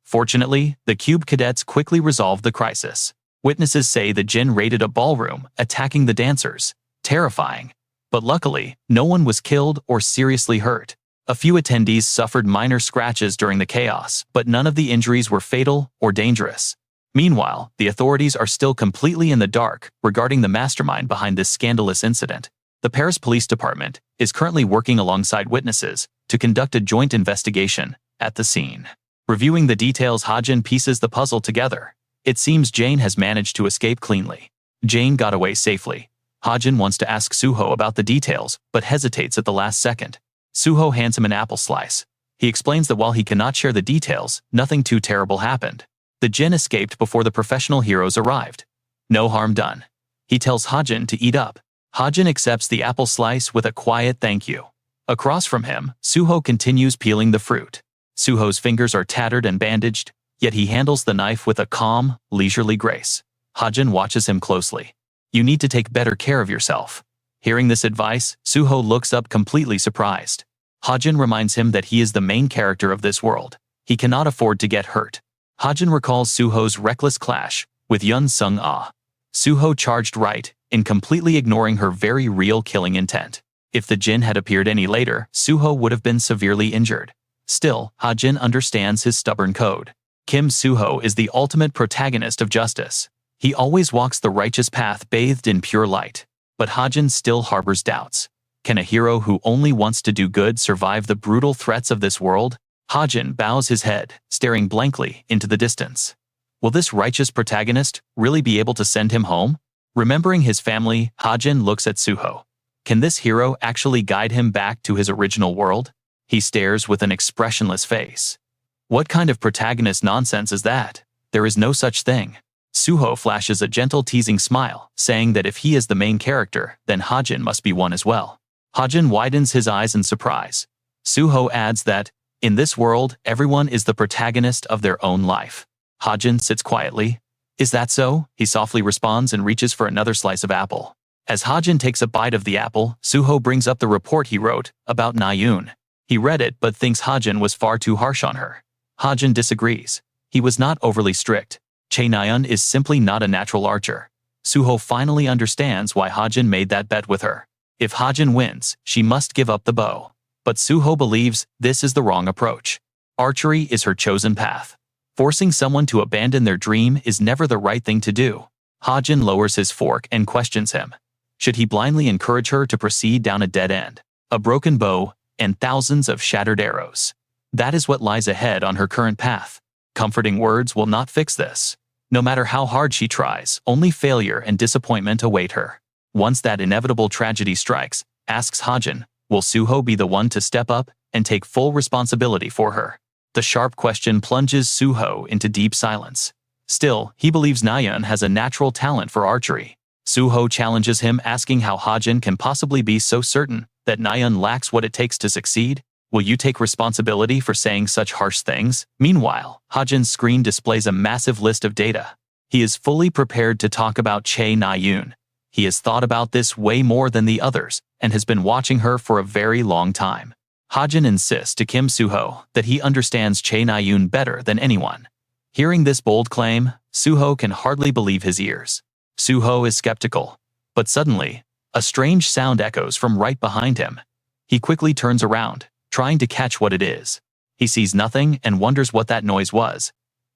Fortunately, the cube cadets quickly resolved the crisis. Witnesses say the djinn raided a ballroom, attacking the dancers. Terrifying. But luckily, no one was killed or seriously hurt. A few attendees suffered minor scratches during the chaos, but none of the injuries were fatal or dangerous. Meanwhile, the authorities are still completely in the dark regarding the mastermind behind this scandalous incident. The Paris Police Department is currently working alongside witnesses to conduct a joint investigation at the scene. Reviewing the details, Hajin pieces the puzzle together. It seems Jane has managed to escape cleanly. Jane got away safely. Hajin wants to ask Suho about the details, but hesitates at the last second. Suho hands him an apple slice. He explains that while he cannot share the details, nothing too terrible happened. The djinn escaped before the professional heroes arrived. No harm done. He tells Hajin to eat up. Hajin accepts the apple slice with a quiet thank you. Across from him, Suho continues peeling the fruit. Suho's fingers are tattered and bandaged, yet he handles the knife with a calm, leisurely grace. Hajin watches him closely. You need to take better care of yourself. Hearing this advice, Suho looks up completely surprised. Hajin reminds him that he is the main character of this world. He cannot afford to get hurt. Hajin recalls Suho's reckless clash with Yun Sung-ah. Suho charged right, in completely ignoring her very real killing intent. If the djinn had appeared any later, Suho would have been severely injured. Still, Hajin understands his stubborn code. Kim Suho is the ultimate protagonist of justice. He always walks the righteous path bathed in pure light. But Hajin still harbors doubts. Can a hero who only wants to do good survive the brutal threats of this world? Hajin bows his head, staring blankly into the distance. Will this righteous protagonist really be able to send him home? Remembering his family, Hajin looks at Suho. Can this hero actually guide him back to his original world? He stares with an expressionless face. What kind of protagonist nonsense is that? There is no such thing. Suho flashes a gentle teasing smile, saying that if he is the main character, then Hajin must be one as well. Hajin widens his eyes in surprise. Suho adds that, in this world, everyone is the protagonist of their own life. Hajin sits quietly. Is that so? He softly responds and reaches for another slice of apple. As Hajin takes a bite of the apple, Suho brings up the report he wrote about Na-yoon. He read it but thinks Hajin was far too harsh on her. Hajin disagrees. He was not overly strict. Chae Na-yoon is simply not a natural archer. Suho finally understands why Hajin made that bet with her. If Hajin wins, she must give up the bow. But Suho believes this is the wrong approach. Archery is her chosen path. Forcing someone to abandon their dream is never the right thing to do. Hajin lowers his fork and questions him. Should he blindly encourage her to proceed down a dead end? A broken bow and thousands of shattered arrows. That is what lies ahead on her current path. Comforting words will not fix this. No matter how hard she tries, only failure and disappointment await her. Once that inevitable tragedy strikes, asks Hajin, will Suho be the one to step up and take full responsibility for her? The sharp question plunges Suho into deep silence. Still, he believes Na-yoon has a natural talent for archery. Suho challenges him, asking how Hajin can possibly be so certain that Na-yoon lacks what it takes to succeed. Will you take responsibility for saying such harsh things? Meanwhile, Hajin's screen displays a massive list of data. He is fully prepared to talk about Chae Na-yoon. He has thought about this way more than the others and has been watching her for a very long time. Hajin insists to Kim Suho that he understands Chae Na-yoon better than anyone. Hearing this bold claim, Suho can hardly believe his ears. Suho is skeptical, but suddenly, a strange sound echoes from right behind him. He quickly turns around, trying to catch what it is. He sees nothing and wonders what that noise was.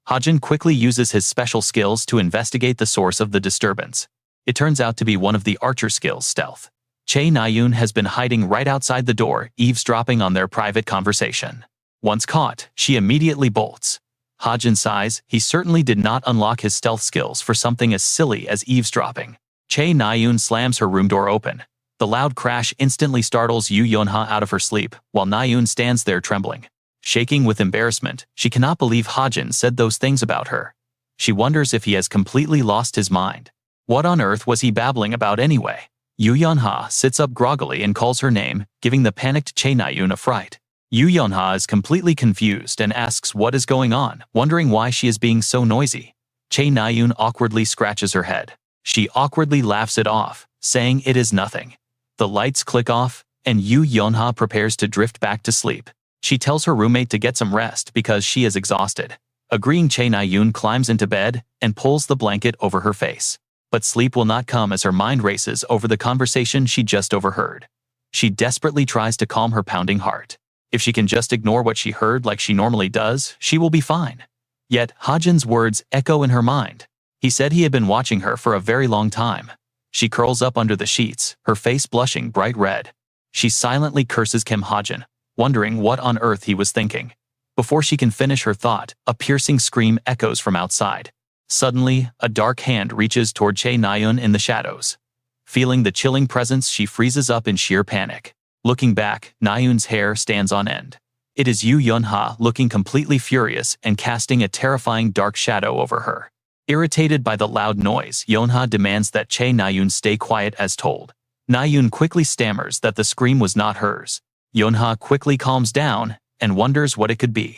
Hajin quickly uses his special skills to investigate the source of the disturbance. It turns out to be one of the archer skills, stealth. Chae Na-yoon has been hiding right outside the door, eavesdropping on their private conversation. Once caught, she immediately bolts. Hajin sighs. He certainly did not unlock his stealth skills for something as silly as eavesdropping. Chae Na-yoon slams her room door open. The loud crash instantly startles Yu Yonha out of her sleep, while Na-yoon stands there trembling. Shaking with embarrassment, she cannot believe Hajin said those things about her. She wonders if he has completely lost his mind. What on earth was he babbling about anyway? Yu Yunha sits up groggily and calls her name, giving the panicked Chae Na-yoon a fright. Yu Yunha is completely confused and asks what is going on, wondering why she is being so noisy. Chae Na-yoon awkwardly scratches her head. She awkwardly laughs it off, saying it is nothing. The lights click off, and Yu Yunha prepares to drift back to sleep. She tells her roommate to get some rest because she is exhausted. Agreeing, Chae Na-yoon climbs into bed and pulls the blanket over her face. But sleep will not come as her mind races over the conversation she just overheard. She desperately tries to calm her pounding heart. If she can just ignore what she heard like she normally does, she will be fine. Yet, Hajin's words echo in her mind. He said he had been watching her for a very long time. She curls up under the sheets, her face blushing bright red. She silently curses Kim Hajin, wondering what on earth he was thinking. Before she can finish her thought, a piercing scream echoes from outside. Suddenly, a dark hand reaches toward Chae Na-yoon in the shadows. Feeling the chilling presence, she freezes up in sheer panic. Looking back, Na-yoon's hair stands on end. It is Yu Yunha looking completely furious and casting a terrifying dark shadow over her. Irritated by the loud noise, Yunha demands that Chae Na-yoon stay quiet as told. Na-yoon quickly stammers that the scream was not hers. Yunha quickly calms down and wonders what it could be.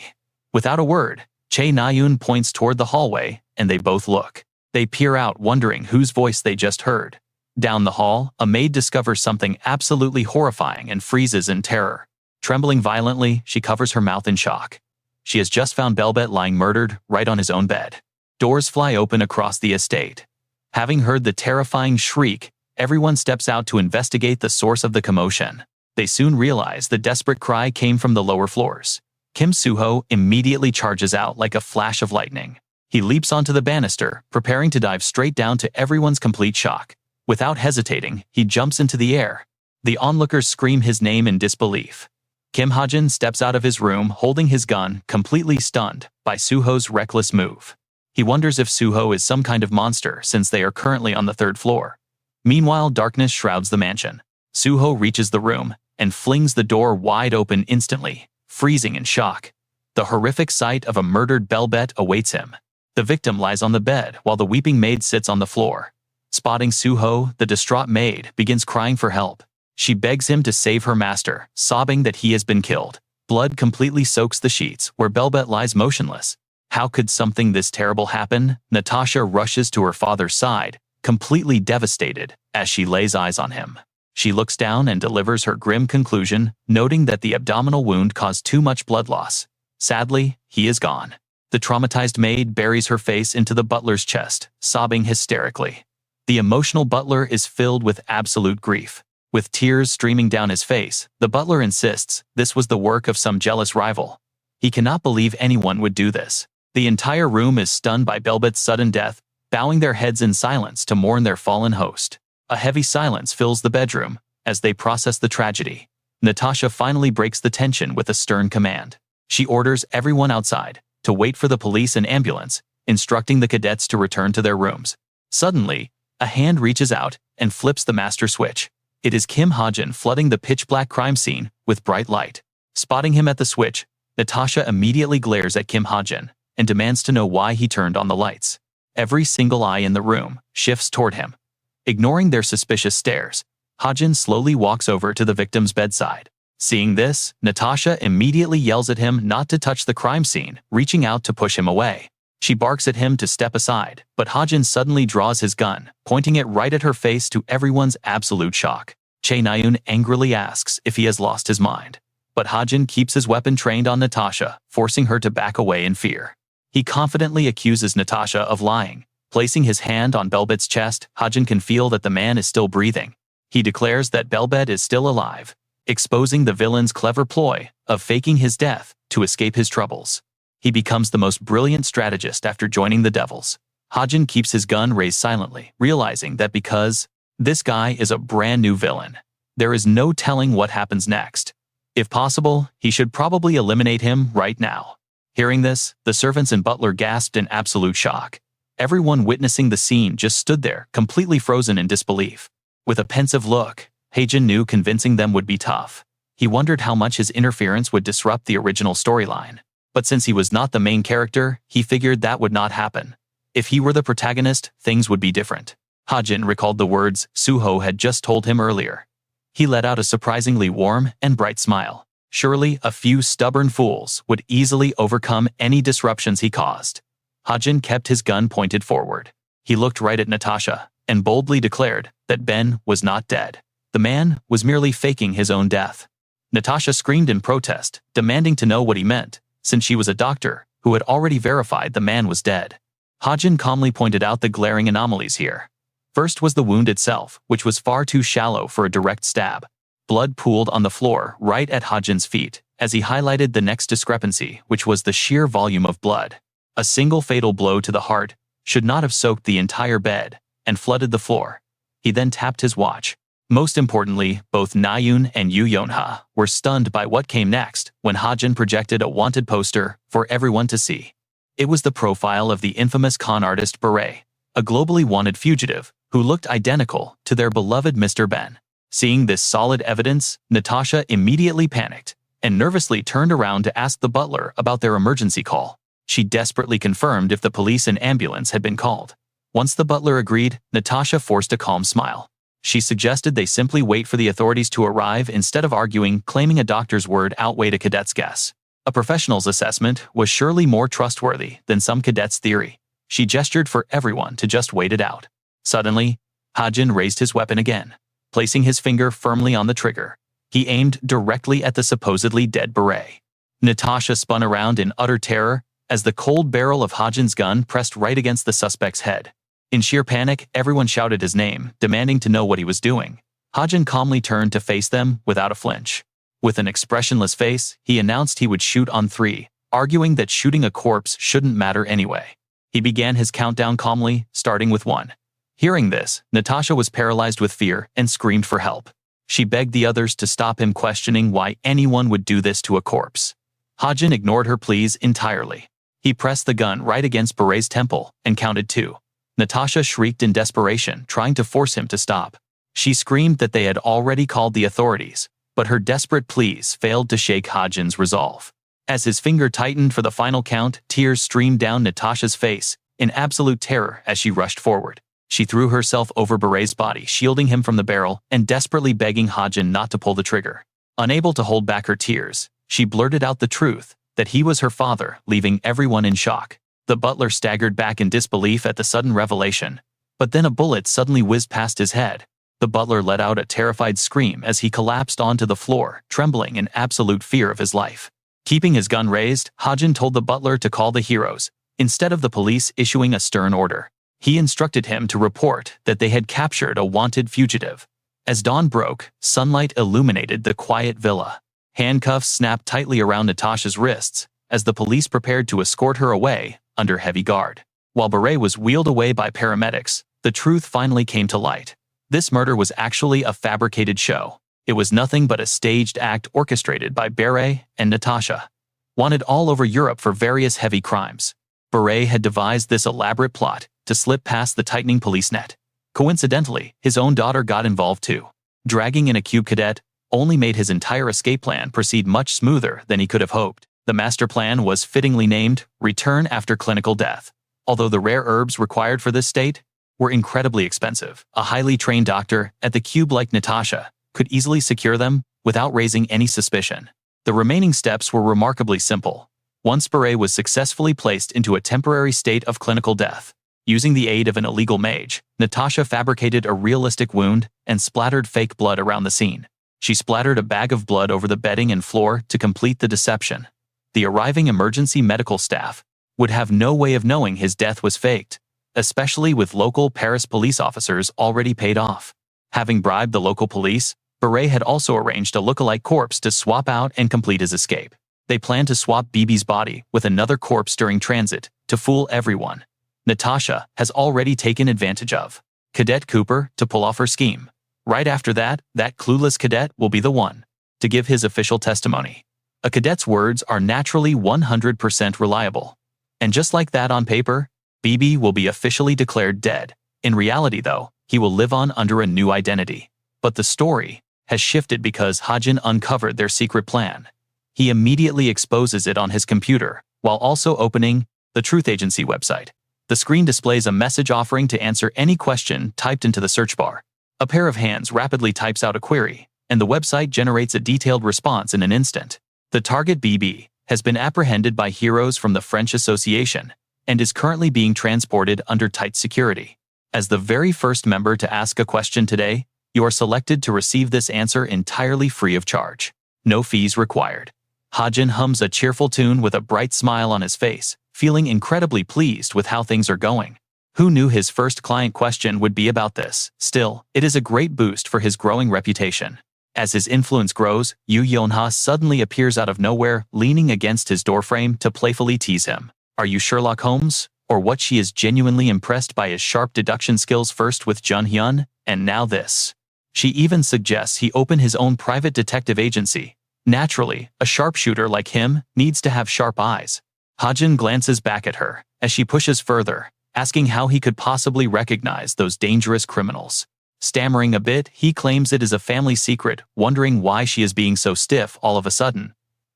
Without a word, Chae Na-yoon points toward the hallway, and they both look. They peer out, wondering whose voice they just heard. Down the hall, a maid discovers something absolutely horrifying and freezes in terror. Trembling violently, she covers her mouth in shock. She has just found Belbet lying murdered right on his own bed. Doors fly open across the estate. Having heard the terrifying shriek, everyone steps out to investigate the source of the commotion. They soon realize the desperate cry came from the lower floors. Kim Soo-ho immediately charges out like a flash of lightning. He leaps onto the banister, preparing to dive straight down to everyone's complete shock. Without hesitating, he jumps into the air. The onlookers scream his name in disbelief. Kim Hajin steps out of his room holding his gun, completely stunned by Soo-ho's reckless move. He wonders if Soo-ho is some kind of monster since they are currently on the 3rd floor. Meanwhile, darkness shrouds the mansion. Soo-ho reaches the room and flings the door wide open instantly, freezing in shock. The horrific sight of a murdered Belbet awaits him. The victim lies on the bed while the weeping maid sits on the floor. Spotting Soo-ho, the distraught maid begins crying for help. She begs him to save her master, sobbing that he has been killed. Blood completely soaks the sheets where Belbet lies motionless. How could something this terrible happen? Natasha rushes to her father's side, completely devastated, as she lays eyes on him. She looks down and delivers her grim conclusion, noting that the abdominal wound caused too much blood loss. Sadly, he is gone. The traumatized maid buries her face into the butler's chest, sobbing hysterically. The emotional butler is filled with absolute grief. With tears streaming down his face, the butler insists this was the work of some jealous rival. He cannot believe anyone would do this. The entire room is stunned by Belbet's sudden death, bowing their heads in silence to mourn their fallen host. A heavy silence fills the bedroom as they process the tragedy. Natasha finally breaks the tension with a stern command. She orders everyone outside to wait for the police and ambulance, instructing the cadets to return to their rooms. Suddenly, a hand reaches out and flips the master switch. It is Kim Hajin flooding the pitch-black crime scene with bright light. Spotting him at the switch, Natasha immediately glares at Kim Hajin and demands to know why he turned on the lights. Every single eye in the room shifts toward him. Ignoring their suspicious stares, Hajin slowly walks over to the victim's bedside. Seeing this, Natasha immediately yells at him not to touch the crime scene, reaching out to push him away. She barks at him to step aside, but Hajin suddenly draws his gun, pointing it right at her face to everyone's absolute shock. Chae Na-yoon angrily asks if he has lost his mind. But Hajin keeps his weapon trained on Natasha, forcing her to back away in fear. He confidently accuses Natasha of lying. Placing his hand on Belbet's chest, Hajin can feel that the man is still breathing. He declares that Belbet is still alive, exposing the villain's clever ploy of faking his death to escape his troubles. He becomes the most brilliant strategist after joining the Devils. Hajin keeps his gun raised silently, realizing that because this guy is a brand new villain, there is no telling what happens next. If possible, he should probably eliminate him right now. Hearing this, the servants and butler gasped in absolute shock. Everyone witnessing the scene just stood there, completely frozen in disbelief. With a pensive look, Hajin knew convincing them would be tough. He wondered how much his interference would disrupt the original storyline. But since he was not the main character, he figured that would not happen. If he were the protagonist, things would be different. Hajin recalled the words Suho had just told him earlier. He let out a surprisingly warm and bright smile. Surely, a few stubborn fools would easily overcome any disruptions he caused. Hajin kept his gun pointed forward. He looked right at Natasha and boldly declared that Ben was not dead. The man was merely faking his own death. Natasha screamed in protest, demanding to know what he meant, since she was a doctor who had already verified the man was dead. Hajin calmly pointed out the glaring anomalies here. First was the wound itself, which was far too shallow for a direct stab. Blood pooled on the floor right at Hajin's feet, as he highlighted the next discrepancy, which was the sheer volume of blood. A single fatal blow to the heart should not have soaked the entire bed and flooded the floor. He then tapped his watch. Most importantly, both Nayun and Yu Yonha were stunned by what came next when Hajin projected a wanted poster for everyone to see. It was the profile of the infamous con artist Beret, a globally wanted fugitive who looked identical to their beloved Mr. Ben. Seeing this solid evidence, Natasha immediately panicked and nervously turned around to ask the butler about their emergency call. She desperately confirmed if the police and ambulance had been called. Once the butler agreed, Natasha forced a calm smile. She suggested they simply wait for the authorities to arrive instead of arguing, claiming a doctor's word outweighed a cadet's guess. A professional's assessment was surely more trustworthy than some cadet's theory. She gestured for everyone to just wait it out. Suddenly, Hajin raised his weapon again. Placing his finger firmly on the trigger, he aimed directly at the supposedly dead Beret. Natasha spun around in utter terror as the cold barrel of Hajin's gun pressed right against the suspect's head. In sheer panic, everyone shouted his name, demanding to know what he was doing. Hajin calmly turned to face them without a flinch. With an expressionless face, he announced he would shoot on 3, arguing that shooting a corpse shouldn't matter anyway. He began his countdown calmly, starting with 1. Hearing this, Natasha was paralyzed with fear and screamed for help. She begged the others to stop him, questioning why anyone would do this to a corpse. Hajin ignored her pleas entirely. He pressed the gun right against Beret's temple and counted 2. Natasha shrieked in desperation, trying to force him to stop. She screamed that they had already called the authorities, but her desperate pleas failed to shake Hajin's resolve. As his finger tightened for the final count, tears streamed down Natasha's face in absolute terror as she rushed forward. She threw herself over Beret's body, shielding him from the barrel and desperately begging Hajin not to pull the trigger. Unable to hold back her tears, she blurted out the truth that he was her father, leaving everyone in shock. The butler staggered back in disbelief at the sudden revelation, but then a bullet suddenly whizzed past his head. The butler let out a terrified scream as he collapsed onto the floor, trembling in absolute fear of his life. Keeping his gun raised, Hajin told the butler to call the heroes, instead of the police issuing a stern order. He instructed him to report that they had captured a wanted fugitive. As dawn broke, sunlight illuminated the quiet villa. Handcuffs snapped tightly around Natasha's wrists as the police prepared to escort her away under heavy guard. While Beret was wheeled away by paramedics, the truth finally came to light. This murder was actually a fabricated show. It was nothing but a staged act orchestrated by Beret and Natasha. Wanted all over Europe for various heavy crimes, Beret had devised this elaborate plot to slip past the tightening police net. Coincidentally, his own daughter got involved too. Dragging in a cube cadet only made his entire escape plan proceed much smoother than he could have hoped. The master plan was fittingly named Return After Clinical Death. Although the rare herbs required for this state were incredibly expensive, a highly trained doctor at the cube like Natasha could easily secure them without raising any suspicion. The remaining steps were remarkably simple. Once Beret was successfully placed into a temporary state of clinical death, using the aid of an illegal mage, Natasha fabricated a realistic wound and splattered fake blood around the scene. She splattered a bag of blood over the bedding and floor to complete the deception. The arriving emergency medical staff would have no way of knowing his death was faked, especially with local Paris police officers already paid off. Having bribed the local police, Beret had also arranged a lookalike corpse to swap out and complete his escape. They planned to swap BB's body with another corpse during transit to fool everyone. Natasha has already taken advantage of Cadet Cooper to pull off her scheme. Right after that, that clueless cadet will be the one to give his official testimony. A cadet's words are naturally 100% reliable. And just like that on paper, BB will be officially declared dead. In reality though, he will live on under a new identity. But the story has shifted because Hajin uncovered their secret plan. He immediately exposes it on his computer, while also opening the Truth Agency website. The screen displays a message offering to answer any question typed into the search bar. A pair of hands rapidly types out a query, and the website generates a detailed response in an instant. The target BB has been apprehended by heroes from the French Association and is currently being transported under tight security. As the very first member to ask a question today, you are selected to receive this answer entirely free of charge. No fees required. Hajin hums a cheerful tune with a bright smile on his face, feeling incredibly pleased with how things are going. Who knew his first client question would be about this? Still, it is a great boost for his growing reputation. As his influence grows, Yu Yonha suddenly appears out of nowhere, leaning against his doorframe to playfully tease him. Are you Sherlock Holmes? Or what? She is genuinely impressed by his sharp deduction skills, first with Jun Hyun, and now this. She even suggests he open his own private detective agency. Naturally, a sharpshooter like him needs to have sharp eyes. Hajin glances back at her as she pushes further, asking how he could possibly recognize those dangerous criminals. Stammering a bit, he claims it is a family secret, wondering why she is being so stiff all of a sudden.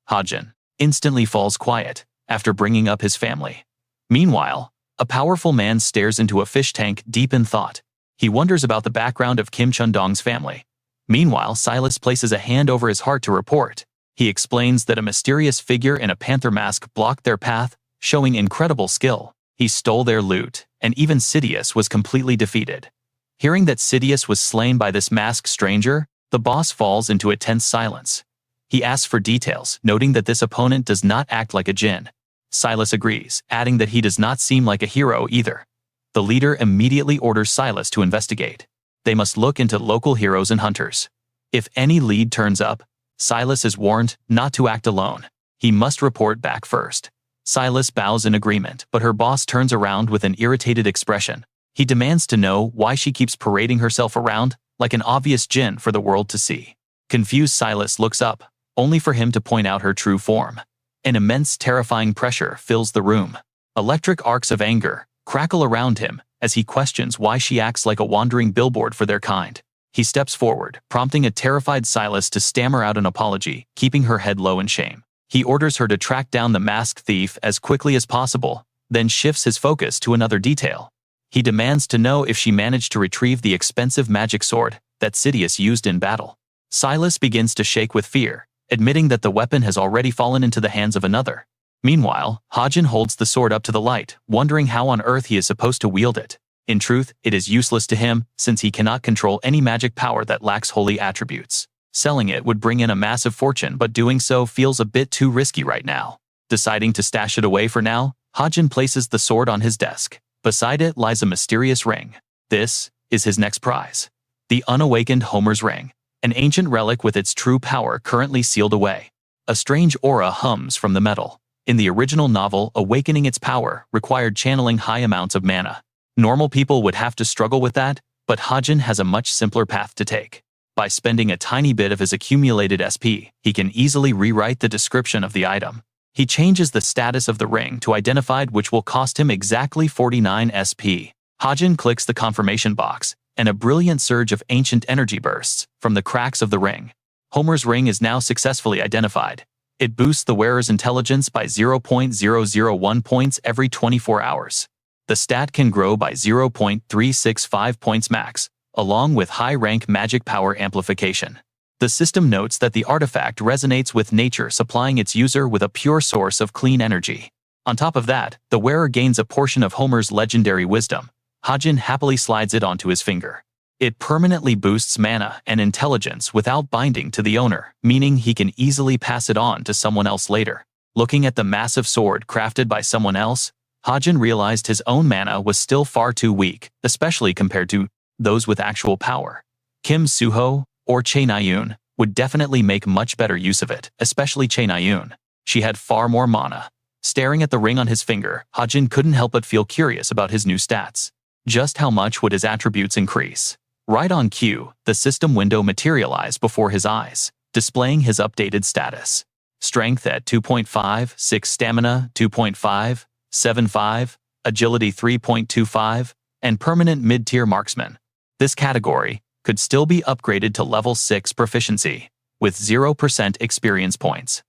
Hajin instantly falls quiet after bringing up his family. Meanwhile, a powerful man stares into a fish tank deep in thought. He wonders about the background of Kim Chundong's family. Meanwhile, Silas places a hand over his heart to report. He explains that a mysterious figure in a panther mask blocked their path, showing incredible skill. He stole their loot, and even Sidious was completely defeated. Hearing that Sidious was slain by this masked stranger, the boss falls into a tense silence. He asks for details, noting that this opponent does not act like a djinn. Silas agrees, adding that he does not seem like a hero either. The leader immediately orders Silas to investigate. They must look into local heroes and hunters. If any lead turns up, Silas is warned not to act alone. He must report back first. Silas bows in agreement, but her boss turns around with an irritated expression. He demands to know why she keeps parading herself around like an obvious djinn for the world to see. Confused, Silas looks up, only for him to point out her true form. An immense, terrifying pressure fills the room. Electric arcs of anger crackle around him as he questions why she acts like a wandering billboard for their kind. He steps forward, prompting a terrified Silas to stammer out an apology, keeping her head low in shame. He orders her to track down the masked thief as quickly as possible, then shifts his focus to another detail. He demands to know if she managed to retrieve the expensive magic sword that Sidious used in battle. Silas begins to shake with fear, admitting that the weapon has already fallen into the hands of another. Meanwhile, Hajin holds the sword up to the light, wondering how on earth he is supposed to wield it. In truth, it is useless to him, since he cannot control any magic power that lacks holy attributes. Selling it would bring in a massive fortune, but doing so feels a bit too risky right now. Deciding to stash it away for now, Hajin places the sword on his desk. Beside it lies a mysterious ring. This is his next prize. The unawakened Homer's ring, an ancient relic with its true power currently sealed away. A strange aura hums from the metal. In the original novel, awakening its power required channeling high amounts of mana. Normal people would have to struggle with that, but Hajin has a much simpler path to take. By spending a tiny bit of his accumulated SP, he can easily rewrite the description of the item. He changes the status of the ring to identified, which will cost him exactly 49 SP. Hajin clicks the confirmation box, and a brilliant surge of ancient energy bursts from the cracks of the ring. Homer's ring is now successfully identified. It boosts the wearer's intelligence by 0.001 points every 24 hours. The stat can grow by 0.365 points max, along with high-rank magic power amplification. The system notes that the artifact resonates with nature, supplying its user with a pure source of clean energy. On top of that, the wearer gains a portion of Homer's legendary wisdom. Hajin happily slides it onto his finger. It permanently boosts mana and intelligence without binding to the owner, meaning he can easily pass it on to someone else later. Looking at the massive sword crafted by someone else, Hajin realized his own mana was still far too weak, especially compared to those with actual power. Kim Suho or Chae Na-yoon would definitely make much better use of it, especially Chae Na-yoon. She had far more mana. Staring at the ring on his finger, Hajin couldn't help but feel curious about his new stats. Just how much would his attributes increase? Right on cue, the system window materialized before his eyes, displaying his updated status. Strength at 2.5, 6 stamina 2.5, 7.5, agility 3.25, and permanent mid-tier marksman. This category could still be upgraded to level 6 proficiency, with 0% experience points.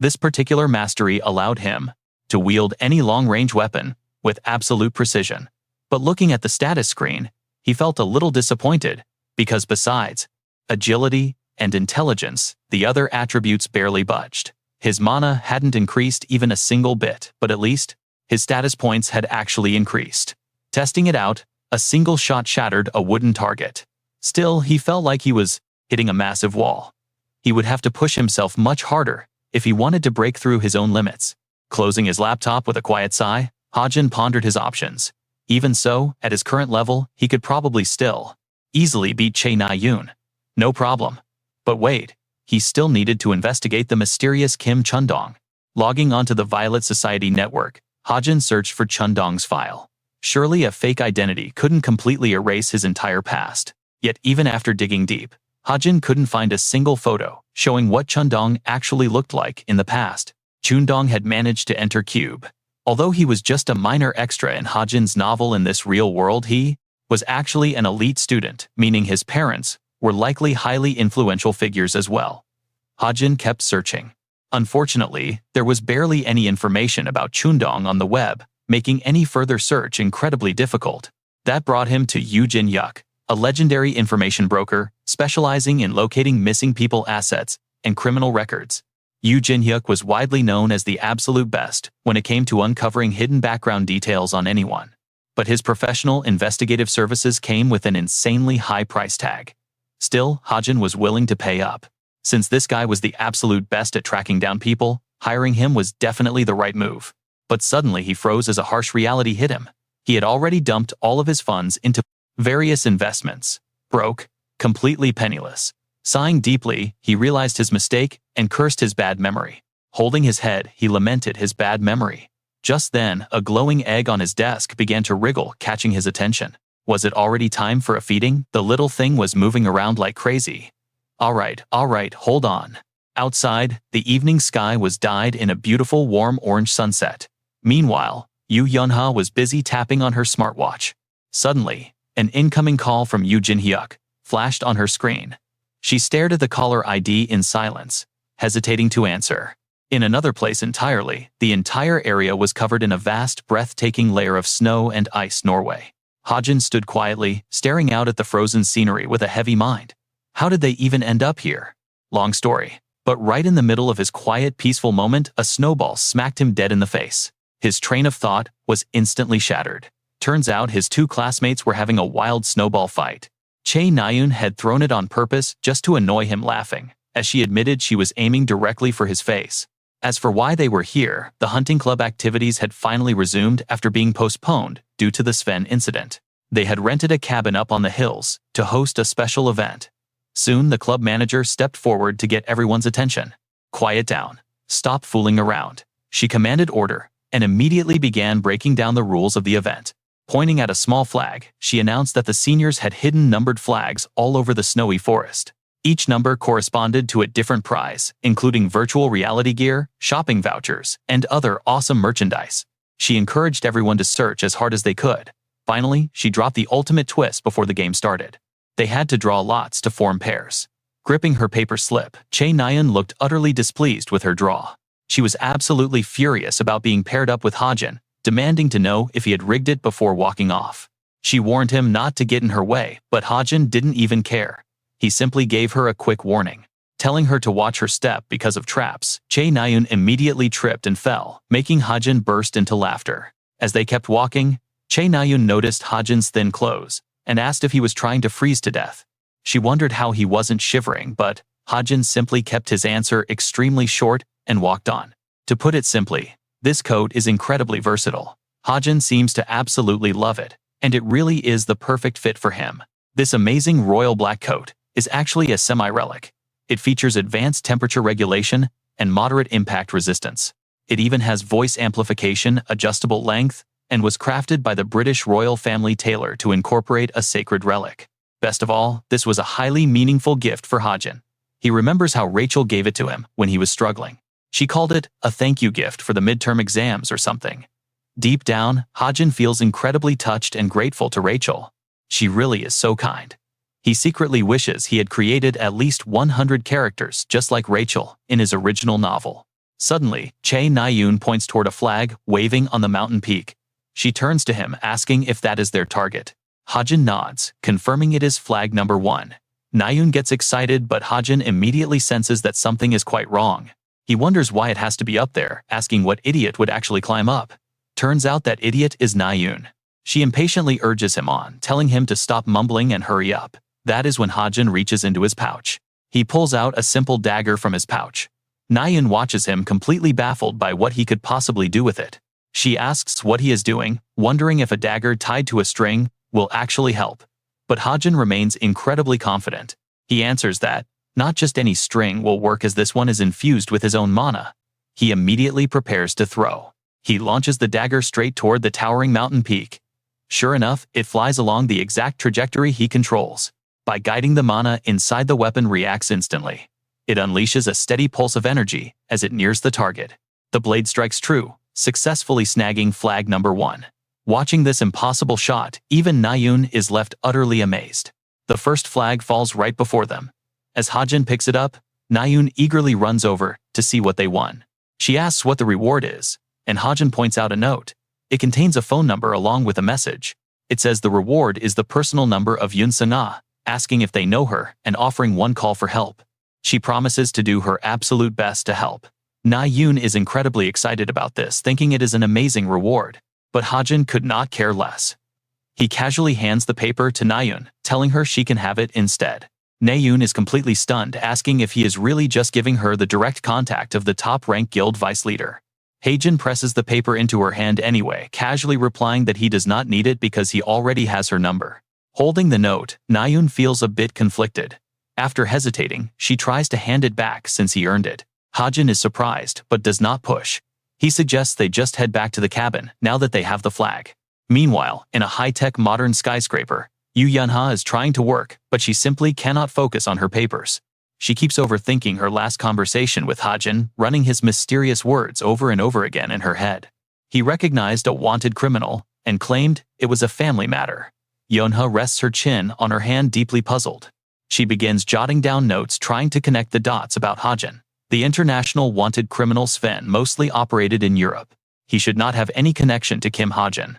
This particular mastery allowed him to wield any long-range weapon with absolute precision. But looking at the status screen, he felt a little disappointed, because besides agility and intelligence, the other attributes barely budged. His mana hadn't increased even a single bit, but at least his status points had actually increased. Testing it out, a single shot shattered a wooden target. Still, he felt like he was hitting a massive wall. He would have to push himself much harder if he wanted to break through his own limits. Closing his laptop with a quiet sigh, Hajin pondered his options. Even so, at his current level, he could probably still easily beat Che Na-yoon. No problem. But wait, he still needed to investigate the mysterious Kim Chundong. Logging onto the Violet Society network, Hajin searched for Chundong's file. Surely a fake identity couldn't completely erase his entire past. Yet even after digging deep, Hajin couldn't find a single photo showing what Chundong actually looked like in the past. Chundong had managed to enter Cube. Although he was just a minor extra in Hajin's novel in this real world, he was actually an elite student, meaning his parents were likely highly influential figures as well. Hajin kept searching. Unfortunately, there was barely any information about Chundong on the web, making any further search incredibly difficult. That brought him to Yoo Jin-hyuk, a legendary information broker specializing in locating missing people assets and criminal records. Yoo Jin-hyuk was widely known as the absolute best when it came to uncovering hidden background details on anyone. But his professional investigative services came with an insanely high price tag. Still, Hajin was willing to pay up. Since this guy was the absolute best at tracking down people, hiring him was definitely the right move. But suddenly he froze as a harsh reality hit him. He had already dumped all of his funds into various investments. Broke, completely penniless. Sighing deeply, he realized his mistake and cursed his bad memory. Holding his head, he lamented his bad memory. Just then, a glowing egg on his desk began to wriggle, catching his attention. Was it already time for a feeding? The little thing was moving around like crazy. All right, hold on. Outside, the evening sky was dyed in a beautiful warm orange sunset. Meanwhile, Yoo Yunha was busy tapping on her smartwatch. Suddenly, an incoming call from Yoo Jin-hyuk flashed on her screen. She stared at the caller ID in silence, hesitating to answer. In another place entirely, the entire area was covered in a vast, breathtaking layer of snow and ice. Norway. Hajin stood quietly, staring out at the frozen scenery with a heavy mind. How did they even end up here? Long story. But right in the middle of his quiet, peaceful moment, a snowball smacked him dead in the face. His train of thought was instantly shattered. Turns out his two classmates were having a wild snowball fight. Che Na-yoon had thrown it on purpose just to annoy him, laughing, as she admitted she was aiming directly for his face. As for why they were here, the hunting club activities had finally resumed after being postponed due to the Sven incident. They had rented a cabin up on the hills to host a special event. Soon the club manager stepped forward to get everyone's attention. Quiet down. Stop fooling around. She commanded order, and immediately began breaking down the rules of the event. Pointing at a small flag, she announced that the seniors had hidden numbered flags all over the snowy forest. Each number corresponded to a different prize, including virtual reality gear, shopping vouchers, and other awesome merchandise. She encouraged everyone to search as hard as they could. Finally, she dropped the ultimate twist before the game started. They had to draw lots to form pairs. Gripping her paper slip, Che Na-yoon looked utterly displeased with her draw. She was absolutely furious about being paired up with Hajin, demanding to know if he had rigged it before walking off. She warned him not to get in her way, but Hajin didn't even care. He simply gave her a quick warning, telling her to watch her step because of traps. Che Na-yoon immediately tripped and fell, making Hajin burst into laughter. As they kept walking, Che Na-yoon noticed Hajin's thin clothes and asked if he was trying to freeze to death. She wondered how he wasn't shivering, but Hajin simply kept his answer extremely short and walked on. To put it simply, this coat is incredibly versatile. Hajin seems to absolutely love it, and it really is the perfect fit for him. This amazing royal black coat is actually a semi-relic. It features advanced temperature regulation and moderate impact resistance. It even has voice amplification, adjustable length, and was crafted by the British royal family tailor to incorporate a sacred relic. Best of all, this was a highly meaningful gift for Hajin. He remembers how Rachel gave it to him when he was struggling. She called it a thank you gift for the midterm exams or something. Deep down, Hajin feels incredibly touched and grateful to Rachel. She really is so kind. He secretly wishes he had created at least 100 characters just like Rachel in his original novel. Suddenly, Chae Na-yoon points toward a flag waving on the mountain peak. She turns to him asking if that is their target. Hajin nods, confirming it is flag number 1. Na-yoon gets excited, but Hajin immediately senses that something is quite wrong. He wonders why it has to be up there, asking what idiot would actually climb up. Turns out that idiot is Na-yoon. She impatiently urges him on, telling him to stop mumbling and hurry up. That is when Hajin reaches into his pouch. He pulls out a simple dagger from his pouch. Na-yoon watches him, completely baffled by what he could possibly do with it. She asks what he is doing, wondering if a dagger tied to a string will actually help. But Hajin remains incredibly confident. He answers that not just any string will work, as this one is infused with his own mana. He immediately prepares to throw. He launches the dagger straight toward the towering mountain peak. Sure enough, it flies along the exact trajectory he controls. By guiding, the mana inside the weapon reacts instantly. It unleashes a steady pulse of energy as it nears the target. The blade strikes true, successfully snagging flag number 1. Watching this impossible shot, even Na-yoon is left utterly amazed. The first flag falls right before them. As Hajin picks it up, Na-yoon eagerly runs over to see what they won. She asks what the reward is, and Hajin points out a note. It contains a phone number along with a message. It says the reward is the personal number of Yoon Sang-ah, asking if they know her and offering one call for help. She promises to do her absolute best to help. Na-yoon is incredibly excited about this, thinking it is an amazing reward. But Hajin could not care less. He casually hands the paper to Na-yoon, telling her she can have it instead. Na-yoon is completely stunned, asking if he is really just giving her the direct contact of the top-ranked guild vice leader. Hajin presses the paper into her hand anyway, casually replying that he does not need it because he already has her number. Holding the note, Na-yoon feels a bit conflicted. After hesitating, she tries to hand it back since he earned it. Hajin is surprised, but does not push. He suggests they just head back to the cabin, now that they have the flag. Meanwhile, in a high-tech modern skyscraper, Yoo Yeon-ha is trying to work, but she simply cannot focus on her papers. She keeps overthinking her last conversation with Hajin, running his mysterious words over and over again in her head. He recognized a wanted criminal, and claimed it was a family matter. Yeon-ha rests her chin on her hand, deeply puzzled. She begins jotting down notes, trying to connect the dots about Hajin. The international wanted criminal Sven mostly operated in Europe. He should not have any connection to Kim Hajin.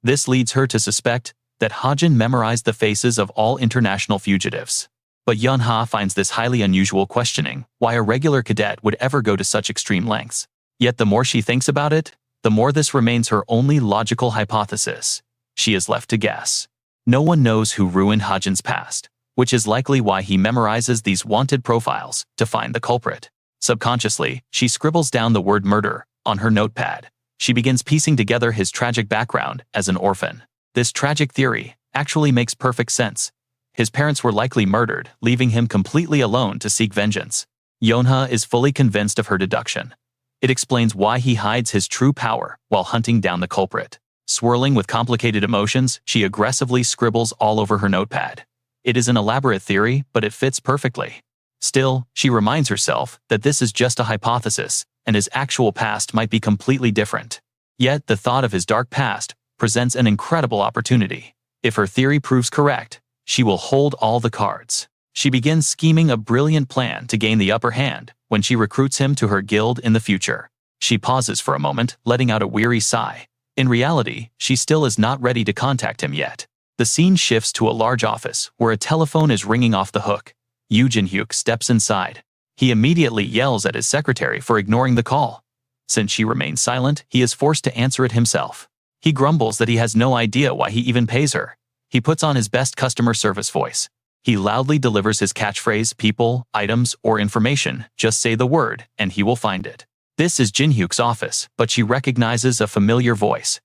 This leads her to suspect that Hajin memorized the faces of all international fugitives. But Yeon-ha finds this highly unusual, questioning why a regular cadet would ever go to such extreme lengths. Yet the more she thinks about it, the more this remains her only logical hypothesis. She is left to guess. No one knows who ruined Hajin's past, which is likely why he memorizes these wanted profiles to find the culprit. Subconsciously, she scribbles down the word murder on her notepad. She begins piecing together his tragic background as an orphan. This tragic theory actually makes perfect sense. His parents were likely murdered, leaving him completely alone to seek vengeance. Yeon-ha is fully convinced of her deduction. It explains why he hides his true power while hunting down the culprit. Swirling with complicated emotions, she aggressively scribbles all over her notepad. It is an elaborate theory, but it fits perfectly. Still, she reminds herself that this is just a hypothesis, and his actual past might be completely different. Yet, the thought of his dark past presents an incredible opportunity. If her theory proves correct, she will hold all the cards. She begins scheming a brilliant plan to gain the upper hand when she recruits him to her guild in the future. She pauses for a moment, letting out a weary sigh. In reality, she still is not ready to contact him yet. The scene shifts to a large office where a telephone is ringing off the hook. Yoo Jin-hyuk steps inside. He immediately yells at his secretary for ignoring the call. Since she remains silent, he is forced to answer it himself. He grumbles that he has no idea why he even pays her. He puts on his best customer service voice. He loudly delivers his catchphrase, people, items, or information, just say the word, and he will find it. This is Jin-hyuk's office, but she recognizes a familiar voice.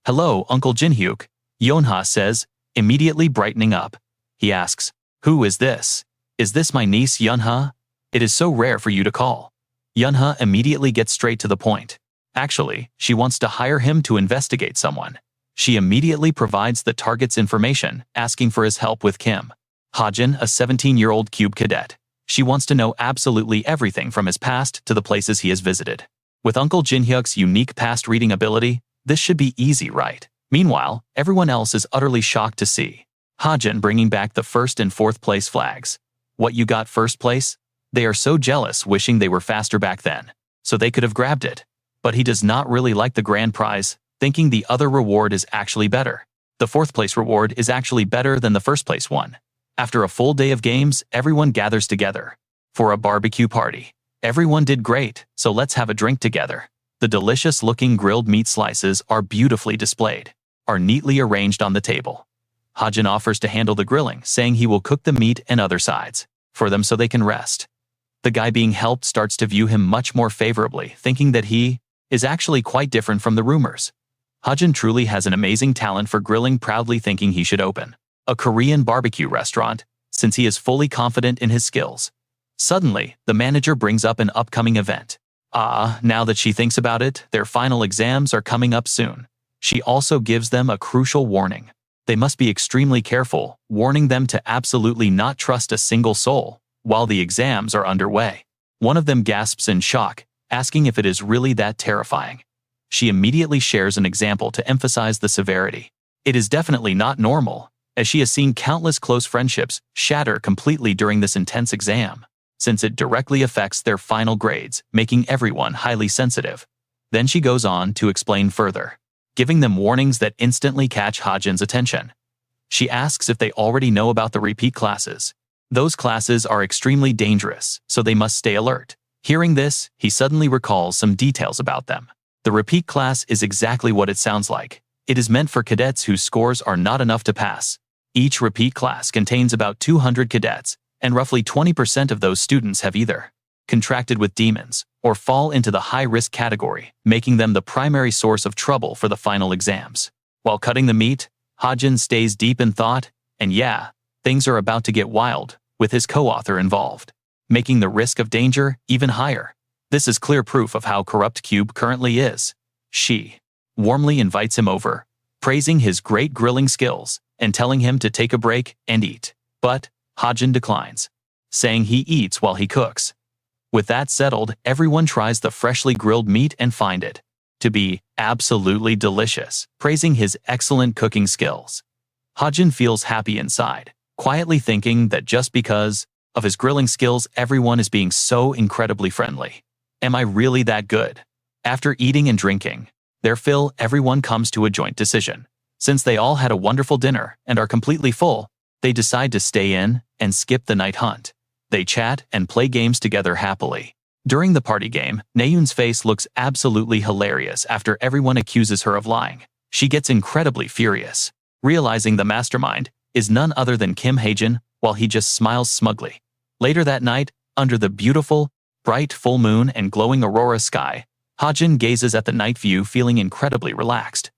"Hello, Uncle Jin-hyuk," Yeon-ha says, immediately brightening up. He asks, "Who is this? Is this my niece Yeon-ha? It is so rare for you to call." Yeon-ha immediately gets straight to the point. Actually, she wants to hire him to investigate someone. She immediately provides the target's information, asking for his help with Kim Hajin, a 17-year-old cube cadet. She wants to know absolutely everything from his past to the places he has visited. With Uncle Jin-hyuk's unique past-reading ability, this should be easy, right? Meanwhile, everyone else is utterly shocked to see Hajin bringing back the first and fourth place flags. What, you got first place? They are so jealous, wishing they were faster back then, so they could have grabbed it. But he does not really like the grand prize, thinking the other reward is actually better. The fourth place reward is actually better than the first place one. After a full day of games, everyone gathers together for a barbecue party. Everyone did great, so let's have a drink together. The delicious-looking grilled meat slices are beautifully displayed, are neatly arranged on the table. Hajin offers to handle the grilling, saying he will cook the meat and other sides for them so they can rest. The guy being helped starts to view him much more favorably, thinking that he is actually quite different from the rumors. Hajin truly has an amazing talent for grilling, proudly thinking he should open a Korean barbecue restaurant, since he is fully confident in his skills. Suddenly, the manager brings up an upcoming event. Now that she thinks about it, their final exams are coming up soon. She also gives them a crucial warning. They must be extremely careful, warning them to absolutely not trust a single soul while the exams are underway. One of them gasps in shock, asking if it is really that terrifying. She immediately shares an example to emphasize the severity. It is definitely not normal, as she has seen countless close friendships shatter completely during this intense exam, since it directly affects their final grades, making everyone highly sensitive. Then she goes on to explain further, giving them warnings that instantly catch Hajin's attention. She asks if they already know about the repeat classes. Those classes are extremely dangerous, so they must stay alert. Hearing this, he suddenly recalls some details about them. The repeat class is exactly what it sounds like. It is meant for cadets whose scores are not enough to pass. Each repeat class contains about 200 cadets, and roughly 20% of those students have either contracted with demons or fall into the high-risk category, making them the primary source of trouble for the final exams. While cutting the meat, Hajin stays deep in thought, and yeah, things are about to get wild, with his co-author involved, making the risk of danger even higher. This is clear proof of how corrupt Cube currently is. She warmly invites him over, praising his great grilling skills and telling him to take a break and eat. But Hajin declines, saying he eats while he cooks. With that settled, everyone tries the freshly grilled meat and find it to be absolutely delicious, praising his excellent cooking skills. Hajin feels happy inside, quietly thinking that just because of his grilling skills, everyone is being so incredibly friendly. Am I really that good? After eating and drinking their fill, everyone comes to a joint decision. Since they all had a wonderful dinner and are completely full, they decide to stay in and skip the night hunt. They chat and play games together happily. During the party game, Naeun's face looks absolutely hilarious after everyone accuses her of lying. She gets incredibly furious, realizing the mastermind is none other than Kim Hajin, while he just smiles smugly. Later that night, under the beautiful, bright full moon and glowing aurora sky, Hajin gazes at the night view, feeling incredibly relaxed.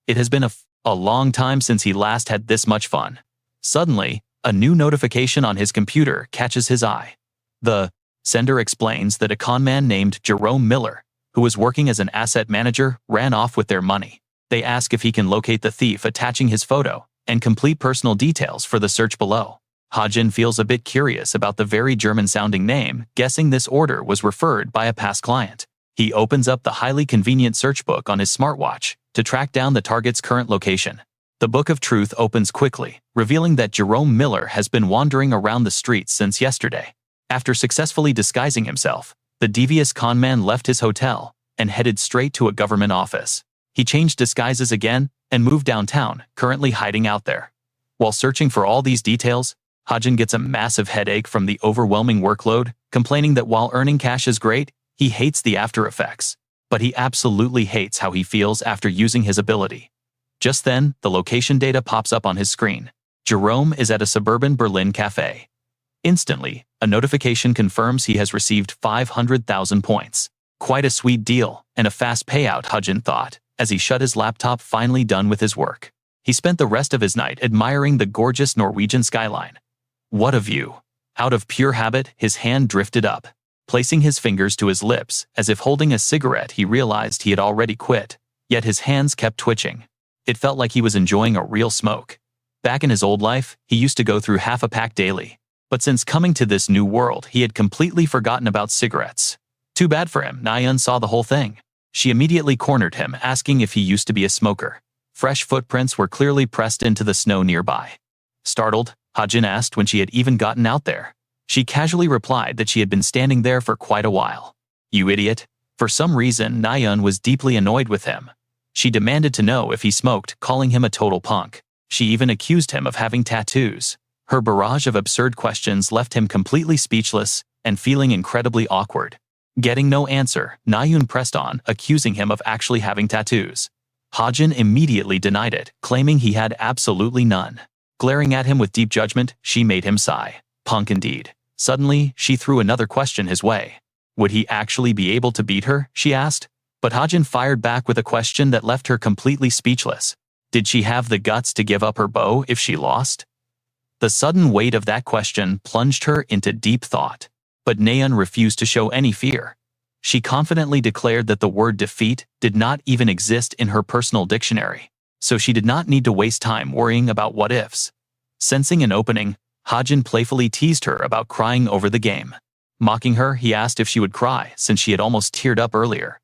It has been a long time since he last had this much fun. Suddenly, a new notification on his computer catches his eye. The sender explains that a conman named Jerome Miller, who was working as an asset manager, ran off with their money. They ask if he can locate the thief, attaching his photo and complete personal details for the search below. Hajin feels a bit curious about the very German-sounding name, guessing this order was referred by a past client. He opens up the highly convenient search book on his smartwatch to track down the target's current location. The Book of Truth opens quickly, revealing that Jerome Miller has been wandering around the streets since yesterday. After successfully disguising himself, the devious conman left his hotel and headed straight to a government office. He changed disguises again and moved downtown, currently hiding out there. While searching for all these details, Hajin gets a massive headache from the overwhelming workload, complaining that while earning cash is great, he hates the after effects. But he absolutely hates how he feels after using his ability. Just then, the location data pops up on his screen. Jerome is at a suburban Berlin cafe. Instantly, a notification confirms he has received 500,000 points. Quite a sweet deal, and a fast payout, Hajin thought, as he shut his laptop, finally done with his work. He spent the rest of his night admiring the gorgeous Norwegian skyline. What a view! Out of pure habit, his hand drifted up. Placing his fingers to his lips, as if holding a cigarette, he realized he had already quit, yet his hands kept twitching. It felt like he was enjoying a real smoke. Back in his old life, he used to go through half a pack daily. But since coming to this new world, he had completely forgotten about cigarettes. Too bad for him. Naeun saw the whole thing. She immediately cornered him, asking if he used to be a smoker. Fresh footprints were clearly pressed into the snow nearby. Startled, Hajin asked when she had even gotten out there. She casually replied that she had been standing there for quite a while. You idiot. For some reason, Nayeon was deeply annoyed with him. She demanded to know if he smoked, calling him a total punk. She even accused him of having tattoos. Her barrage of absurd questions left him completely speechless and feeling incredibly awkward. Getting no answer, Nayeon pressed on, accusing him of actually having tattoos. Hajin immediately denied it, claiming he had absolutely none. Glaring at him with deep judgment, she made him sigh. Punk indeed. Suddenly, she threw another question his way. Would he actually be able to beat her, she asked. But Hajin fired back with a question that left her completely speechless. Did she have the guts to give up her bow if she lost? The sudden weight of that question plunged her into deep thought. But Nayeon refused to show any fear. She confidently declared that the word defeat did not even exist in her personal dictionary, so she did not need to waste time worrying about what-ifs. Sensing an opening, Hajin playfully teased her about crying over the game. Mocking her, he asked if she would cry since she had almost teared up earlier.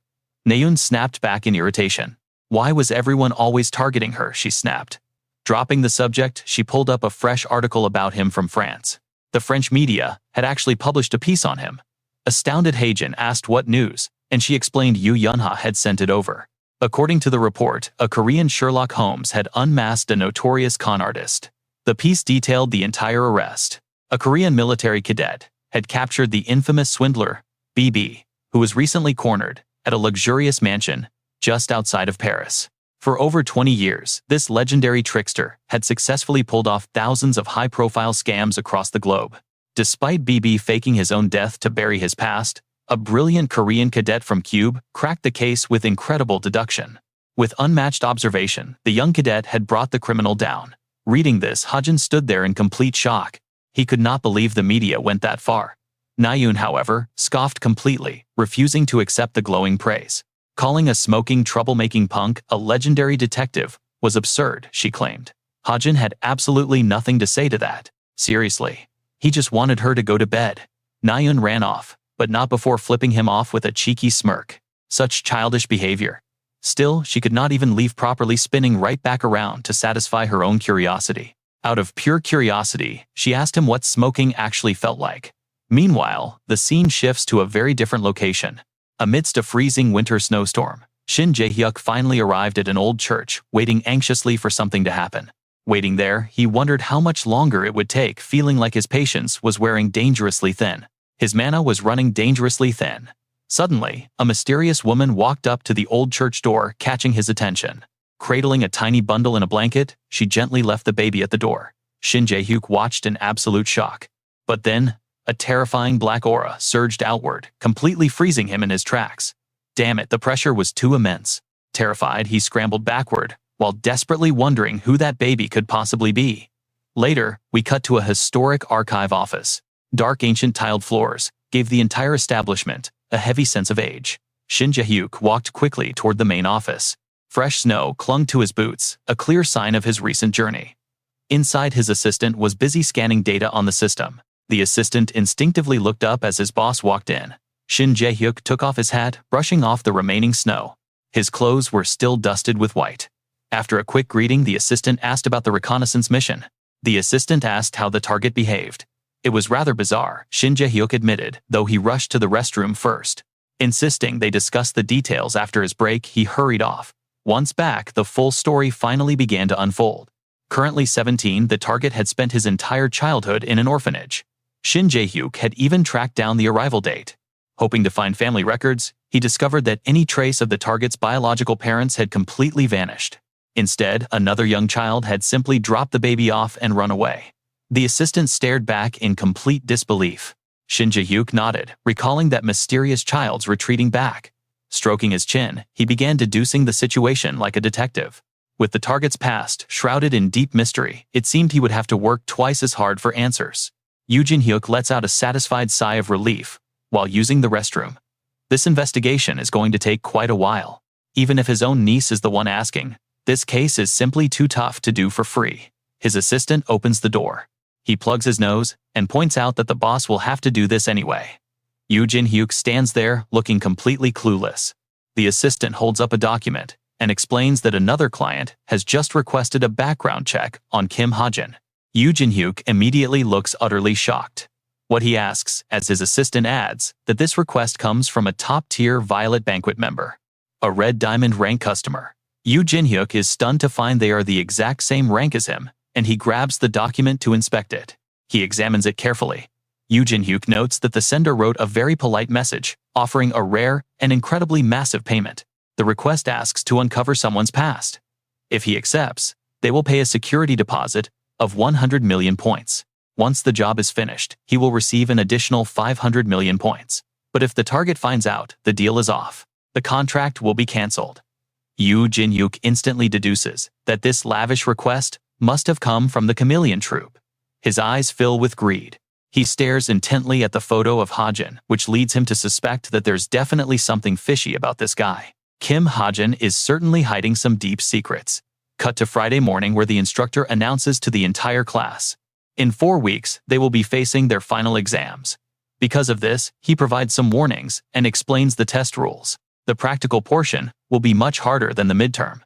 Nayeon snapped back in irritation. Why was everyone always targeting her, she snapped. Dropping the subject, she pulled up a fresh article about him from France. The French media had actually published a piece on him. Astounded Hajin asked what news, and she explained Yoo Yunha had sent it over. According to the report, a Korean Sherlock Holmes had unmasked a notorious con artist. The piece detailed the entire arrest. A Korean military cadet had captured the infamous swindler, BB, who was recently cornered at a luxurious mansion just outside of Paris. For over 20 years, this legendary trickster had successfully pulled off thousands of high-profile scams across the globe. Despite BB faking his own death to bury his past, a brilliant Korean cadet from Cube cracked the case with incredible deduction. With unmatched observation, the young cadet had brought the criminal down. Reading this, Hajin stood there in complete shock. He could not believe the media went that far. Nayeon, however, scoffed completely, refusing to accept the glowing praise. Calling a smoking, troublemaking punk a legendary detective was absurd, she claimed. Hajin had absolutely nothing to say to that. Seriously. He just wanted her to go to bed. Nayeon ran off, but not before flipping him off with a cheeky smirk. Such childish behavior. Still, she could not even leave properly, spinning right back around to satisfy her own curiosity. Out of pure curiosity, she asked him what smoking actually felt like. Meanwhile, the scene shifts to a very different location. Amidst a freezing winter snowstorm, Shin Jae-hyuk finally arrived at an old church, waiting anxiously for something to happen. Waiting there, he wondered how much longer it would take, feeling like his patience was wearing dangerously thin. His mana was running dangerously thin. Suddenly, a mysterious woman walked up to the old church door, catching his attention. Cradling a tiny bundle in a blanket, she gently left the baby at the door. Shin Jae-hyuk watched in absolute shock. But then, a terrifying black aura surged outward, completely freezing him in his tracks. Damn it, the pressure was too immense. Terrified, he scrambled backward, while desperately wondering who that baby could possibly be. Later, we cut to a historic archive office. Dark ancient tiled floors gave the entire establishment a heavy sense of age. Shin Jae-hyuk walked quickly toward the main office. Fresh snow clung to his boots, a clear sign of his recent journey. Inside, his assistant was busy scanning data on the system. The assistant instinctively looked up as his boss walked in. Shin Jae-hyuk took off his hat, brushing off the remaining snow. His clothes were still dusted with white. After a quick greeting, the assistant asked about the reconnaissance mission. The assistant asked how the target behaved. It was rather bizarre, Shin Jae-hyuk admitted, though he rushed to the restroom first. Insisting they discuss the details after his break, he hurried off. Once back, the full story finally began to unfold. Currently 17, the target had spent his entire childhood in an orphanage. Shin Jae-hyuk had even tracked down the arrival date. Hoping to find family records, he discovered that any trace of the target's biological parents had completely vanished. Instead, another young child had simply dropped the baby off and run away. The assistant stared back in complete disbelief. Shin Jae-hyuk nodded, recalling that mysterious child's retreating back. Stroking his chin, he began deducing the situation like a detective. With the target's past shrouded in deep mystery, it seemed he would have to work twice as hard for answers. Yoo Jin-hyuk lets out a satisfied sigh of relief while using the restroom. This investigation is going to take quite a while. Even if his own niece is the one asking, this case is simply too tough to do for free. His assistant opens the door. He plugs his nose and points out that the boss will have to do this anyway. Yoo Jin-hyuk stands there, looking completely clueless. The assistant holds up a document and explains that another client has just requested a background check on Kim Hajin. Yoo Jin-hyuk immediately looks utterly shocked. What he asks, as his assistant adds, that this request comes from a top-tier Violet Banquet member, a Red Diamond rank customer. Yoo Jin-hyuk is stunned to find they are the exact same rank as him, and he grabs the document to inspect it. He examines it carefully. Yoo Jin-hyuk notes that the sender wrote a very polite message, offering a rare and incredibly massive payment. The request asks to uncover someone's past. If he accepts, they will pay a security deposit of 100 million points. Once the job is finished, he will receive an additional 500 million points. But if the target finds out, the deal is off. The contract will be cancelled. Yoo Jin-hyuk instantly deduces that this lavish request must have come from the Chameleon Troupe. His eyes fill with greed. He stares intently at the photo of Hajin, which leads him to suspect that there's definitely something fishy about this guy. Kim Hajin is certainly hiding some deep secrets. Cut to Friday morning where the instructor announces to the entire class. In 4 weeks, they will be facing their final exams. Because of this, he provides some warnings and explains the test rules. The practical portion will be much harder than the midterm.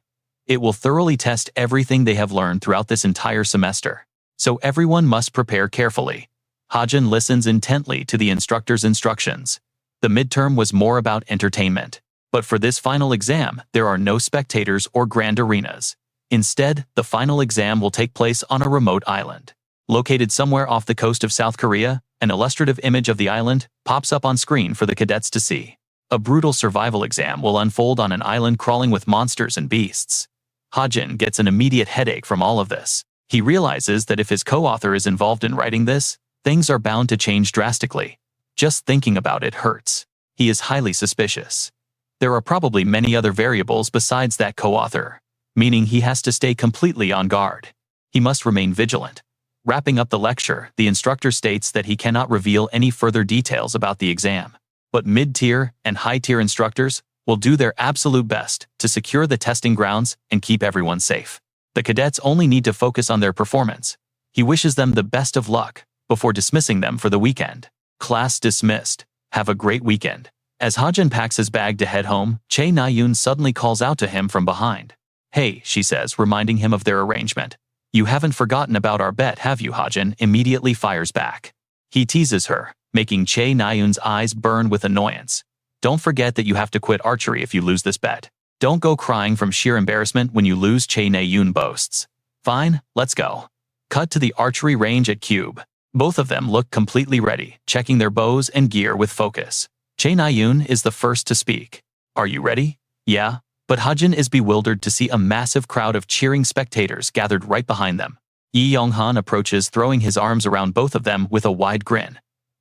It will thoroughly test everything they have learned throughout this entire semester. So everyone must prepare carefully. Hajin listens intently to the instructor's instructions. The midterm was more about entertainment. But for this final exam, there are no spectators or grand arenas. Instead, the final exam will take place on a remote island. Located somewhere off the coast of South Korea, an illustrative image of the island pops up on screen for the cadets to see. A brutal survival exam will unfold on an island crawling with monsters and beasts. Hajin gets an immediate headache from all of this. He realizes that if his co-author is involved in writing this, things are bound to change drastically. Just thinking about it hurts. He is highly suspicious. There are probably many other variables besides that co-author, meaning he has to stay completely on guard. He must remain vigilant. Wrapping up the lecture, the instructor states that he cannot reveal any further details about the exam. But mid-tier and high-tier instructors will do their absolute best to secure the testing grounds and keep everyone safe. The cadets only need to focus on their performance. He wishes them the best of luck before dismissing them for the weekend. Class dismissed. Have a great weekend. As Hajin packs his bag to head home, Chae Na-yoon suddenly calls out to him from behind. "Hey," she says, reminding him of their arrangement. "You haven't forgotten about our bet, have you?" Hajin immediately fires back. He teases her, making Chae Na-yoon's eyes burn with annoyance. "Don't forget that you have to quit archery if you lose this bet. Don't go crying from sheer embarrassment when you lose," Chae Na-yoon boasts. "Fine, let's go." Cut to the archery range at Cube. Both of them look completely ready, checking their bows and gear with focus. Chae Na-yoon is the first to speak. "Are you ready?" "Yeah." But Hajin is bewildered to see a massive crowd of cheering spectators gathered right behind them. Yi Young-han approaches, throwing his arms around both of them with a wide grin.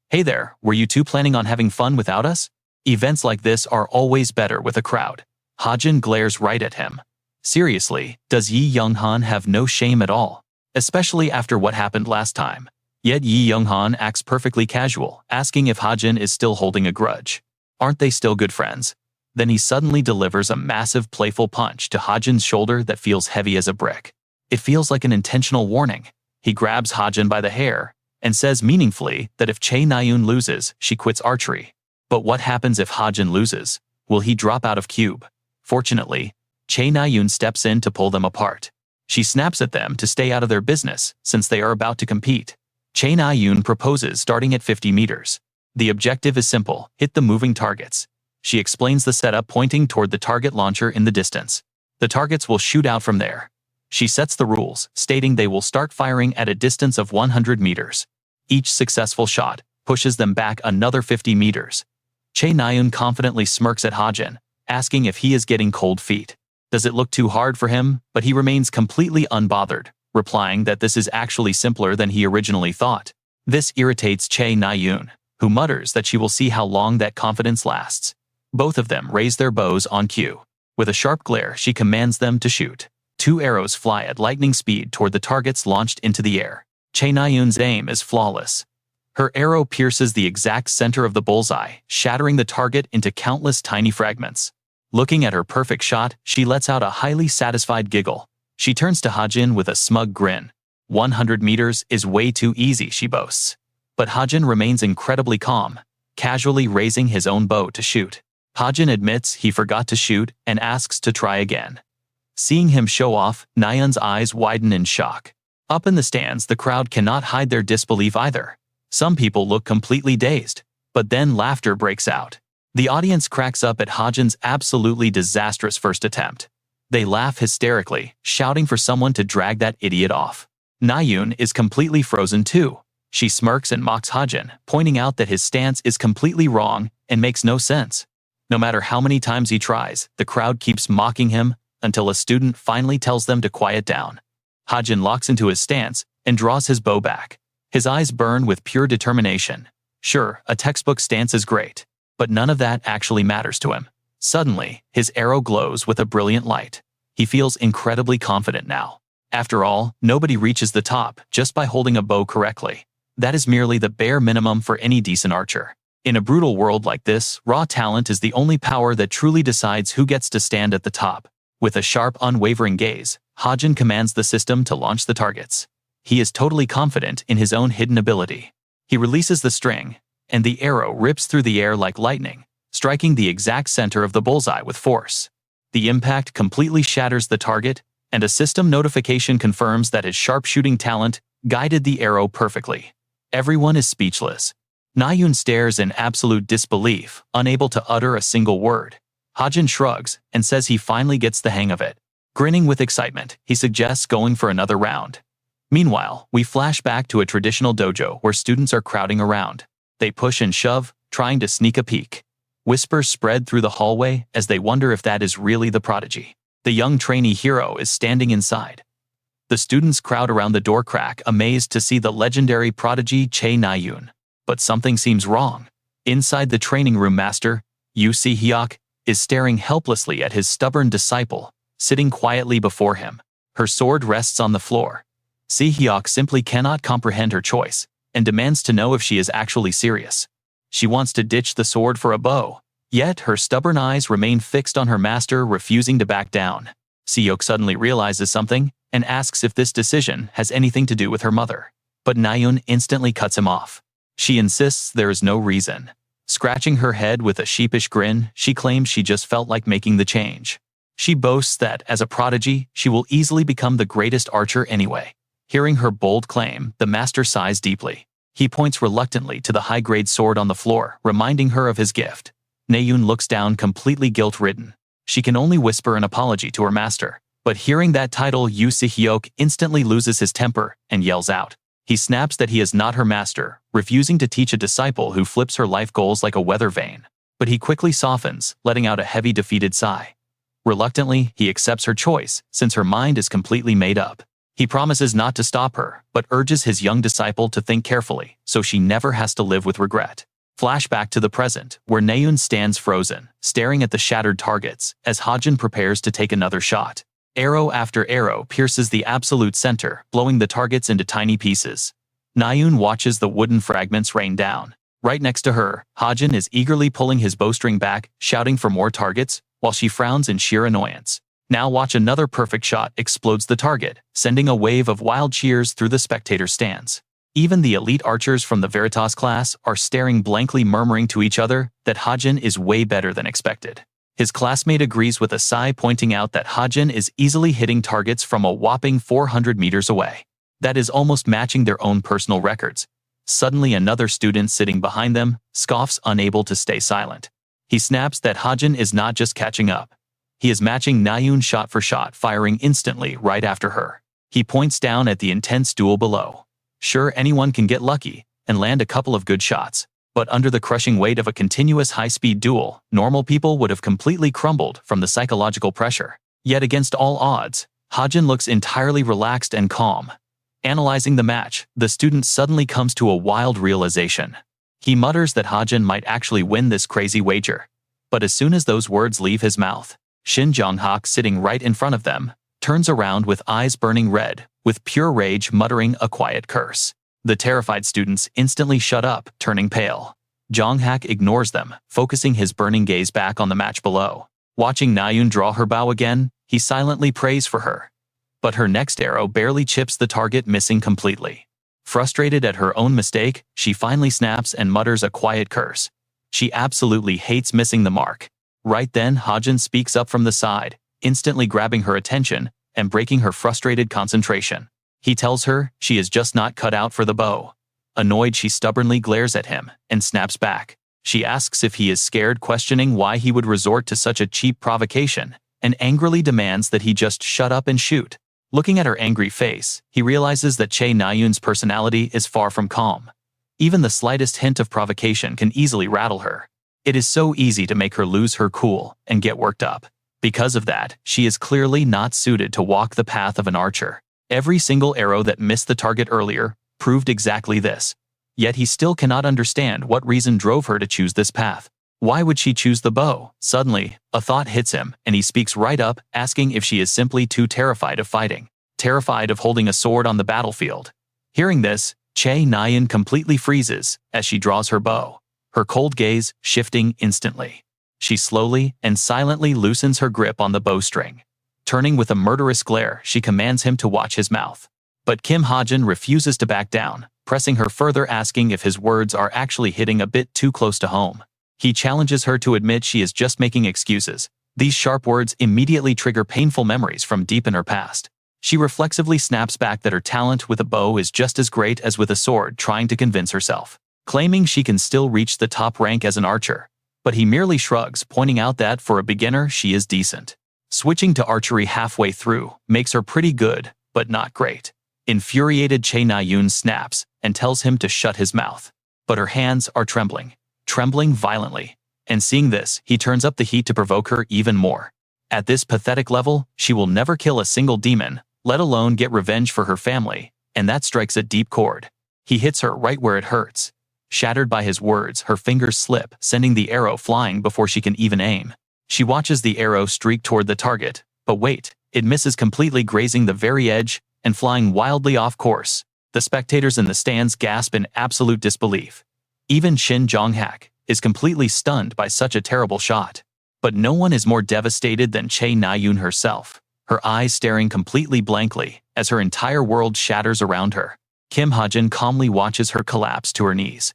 "Hey there, were you two planning on having fun without us? Events like this are always better with a crowd." Hajin glares right at him. Seriously, does Yi Young-han have no shame at all? Especially after what happened last time. Yet Yi Young-han acts perfectly casual, asking if Hajin is still holding a grudge. Aren't they still good friends? Then he suddenly delivers a massive playful punch to Hajin's shoulder that feels heavy as a brick. It feels like an intentional warning. He grabs Hajin by the hair and says meaningfully that if Chae Na-yoon loses, she quits archery. But what happens if Hajin loses? Will he drop out of Cube? Fortunately, Chae Na-yoon steps in to pull them apart. She snaps at them to stay out of their business since they are about to compete. Chae Na-yoon proposes starting at 50 meters. The objective is simple: hit the moving targets. She explains the setup, pointing toward the target launcher in the distance. The targets will shoot out from there. She sets the rules, stating they will start firing at a distance of 100 meters. Each successful shot pushes them back another 50 meters. Chae Na-yoon confidently smirks at Hajin, asking if he is getting cold feet. Does it look too hard for him? But he remains completely unbothered, replying that this is actually simpler than he originally thought. This irritates Chae Na-yoon, who mutters that she will see how long that confidence lasts. Both of them raise their bows on cue. With a sharp glare, she commands them to shoot. 2 arrows fly at lightning speed toward the targets launched into the air. Chae Na-yoon's aim is flawless. Her arrow pierces the exact center of the bullseye, shattering the target into countless tiny fragments. Looking at her perfect shot, she lets out a highly satisfied giggle. She turns to Hajin with a smug grin. 100 meters is way too easy, she boasts. But Hajin remains incredibly calm, casually raising his own bow to shoot. Hajin admits he forgot to shoot and asks to try again. Seeing him show off, Na-yoon's eyes widen in shock. Up in the stands, the crowd cannot hide their disbelief either. Some people look completely dazed, but then laughter breaks out. The audience cracks up at Hajin's absolutely disastrous first attempt. They laugh hysterically, shouting for someone to drag that idiot off. Nayoon is completely frozen too. She smirks and mocks Hajin, pointing out that his stance is completely wrong and makes no sense. No matter how many times he tries, the crowd keeps mocking him until a student finally tells them to quiet down. Hajin locks into his stance and draws his bow back. His eyes burn with pure determination. Sure, a textbook stance is great, but none of that actually matters to him. Suddenly, his arrow glows with a brilliant light. He feels incredibly confident now. After all, nobody reaches the top just by holding a bow correctly. That is merely the bare minimum for any decent archer. In a brutal world like this, raw talent is the only power that truly decides who gets to stand at the top. With a sharp, unwavering gaze, Hajin commands the system to launch the targets. He is totally confident in his own hidden ability. He releases the string, and the arrow rips through the air like lightning, striking the exact center of the bullseye with force. The impact completely shatters the target, and a system notification confirms that his sharpshooting talent guided the arrow perfectly. Everyone is speechless. Nayoon stares in absolute disbelief, unable to utter a single word. Hajin shrugs and says he finally gets the hang of it. Grinning with excitement, he suggests going for another round. Meanwhile, we flash back to a traditional dojo where students are crowding around. They push and shove, trying to sneak a peek. Whispers spread through the hallway as they wonder if that is really the prodigy. The young trainee hero is standing inside. The students crowd around the door crack, amazed to see the legendary prodigy Chae Nayoon. But something seems wrong. Inside the training room, Master Yu Si-hyuk is staring helplessly at his stubborn disciple, sitting quietly before him. Her sword rests on the floor. Si-hyuk simply cannot comprehend her choice, and demands to know if she is actually serious. She wants to ditch the sword for a bow, yet her stubborn eyes remain fixed on her master, refusing to back down. Si-hyuk suddenly realizes something, and asks if this decision has anything to do with her mother. But Nayoon instantly cuts him off. She insists there is no reason. Scratching her head with a sheepish grin, she claims she just felt like making the change. She boasts that, as a prodigy, she will easily become the greatest archer anyway. Hearing her bold claim, the master sighs deeply. He points reluctantly to the high-grade sword on the floor, reminding her of his gift. Nayoon looks down, completely guilt-ridden. She can only whisper an apology to her master, but hearing that title, Yu Si-hyuk instantly loses his temper and yells out. He snaps that he is not her master, refusing to teach a disciple who flips her life goals like a weather vane. But he quickly softens, letting out a heavy defeated sigh. Reluctantly, he accepts her choice, since her mind is completely made up. He promises not to stop her, but urges his young disciple to think carefully, so she never has to live with regret. Flashback to the present, where Nayoon stands frozen, staring at the shattered targets, as Hajin prepares to take another shot. Arrow after arrow pierces the absolute center, blowing the targets into tiny pieces. Nayoon watches the wooden fragments rain down. Right next to her, Hajin is eagerly pulling his bowstring back, shouting for more targets, while she frowns in sheer annoyance. Now watch another perfect shot explodes the target, sending a wave of wild cheers through the spectator stands. Even the elite archers from the Veritas class are staring blankly, murmuring to each other that Hajin is way better than expected. His classmate agrees with a sigh, pointing out that Hajin is easily hitting targets from a whopping 400 meters away. That is almost matching their own personal records. Suddenly another student sitting behind them scoffs, unable to stay silent. He snaps that Hajin is not just catching up. He is matching Nayoon shot for shot, firing instantly right after her. He points down at the intense duel below. Sure, anyone can get lucky and land a couple of good shots, but under the crushing weight of a continuous high-speed duel, normal people would have completely crumbled from the psychological pressure. Yet against all odds, Hajin looks entirely relaxed and calm. Analyzing the match, the student suddenly comes to a wild realization. He mutters that Hajin might actually win this crazy wager. But as soon as those words leave his mouth, Shin Jong-hak, sitting right in front of them, turns around with eyes burning red, with pure rage, muttering a quiet curse. The terrified students instantly shut up, turning pale. Jong-hak ignores them, focusing his burning gaze back on the match below. Watching Nayoon draw her bow again, he silently prays for her. But her next arrow barely chips the target, missing completely. Frustrated at her own mistake, she finally snaps and mutters a quiet curse. She absolutely hates missing the mark. Right then, Hajin speaks up from the side, instantly grabbing her attention and breaking her frustrated concentration. He tells her she is just not cut out for the bow. Annoyed, she stubbornly glares at him and snaps back. She asks if he is scared, questioning why he would resort to such a cheap provocation, and angrily demands that he just shut up and shoot. Looking at her angry face, he realizes that Chae Na-yoon's personality is far from calm. Even the slightest hint of provocation can easily rattle her. It is so easy to make her lose her cool and get worked up. Because of that, she is clearly not suited to walk the path of an archer. Every single arrow that missed the target earlier proved exactly this. Yet he still cannot understand what reason drove her to choose this path. Why would she choose the bow? Suddenly, a thought hits him, and he speaks right up, asking if she is simply too terrified of fighting. Terrified of holding a sword on the battlefield. Hearing this, Chae Na-yoon completely freezes as she draws her bow, her cold gaze shifting instantly. She slowly and silently loosens her grip on the bowstring. Turning with a murderous glare, she commands him to watch his mouth. But Kim Hajin refuses to back down, pressing her further, asking if his words are actually hitting a bit too close to home. He challenges her to admit she is just making excuses. These sharp words immediately trigger painful memories from deep in her past. She reflexively snaps back that her talent with a bow is just as great as with a sword, trying to convince herself, claiming she can still reach the top rank as an archer. But he merely shrugs, pointing out that for a beginner she is decent. Switching to archery halfway through makes her pretty good, but not great. Infuriated, Chae Na-yoon snaps and tells him to shut his mouth. But her hands are trembling violently. And seeing this, he turns up the heat to provoke her even more. At this pathetic level, she will never kill a single demon, let alone get revenge for her family, and that strikes a deep chord. He hits her right where it hurts. Shattered by his words, her fingers slip, sending the arrow flying before she can even aim. She watches the arrow streak toward the target, but wait, it misses completely, grazing the very edge and flying wildly off course. The spectators in the stands gasp in absolute disbelief. Even Shin Jong-hak is completely stunned by such a terrible shot. But no one is more devastated than Chae Na-yoon herself, her eyes staring completely blankly as her entire world shatters around her. Kim Hajin calmly watches her collapse to her knees.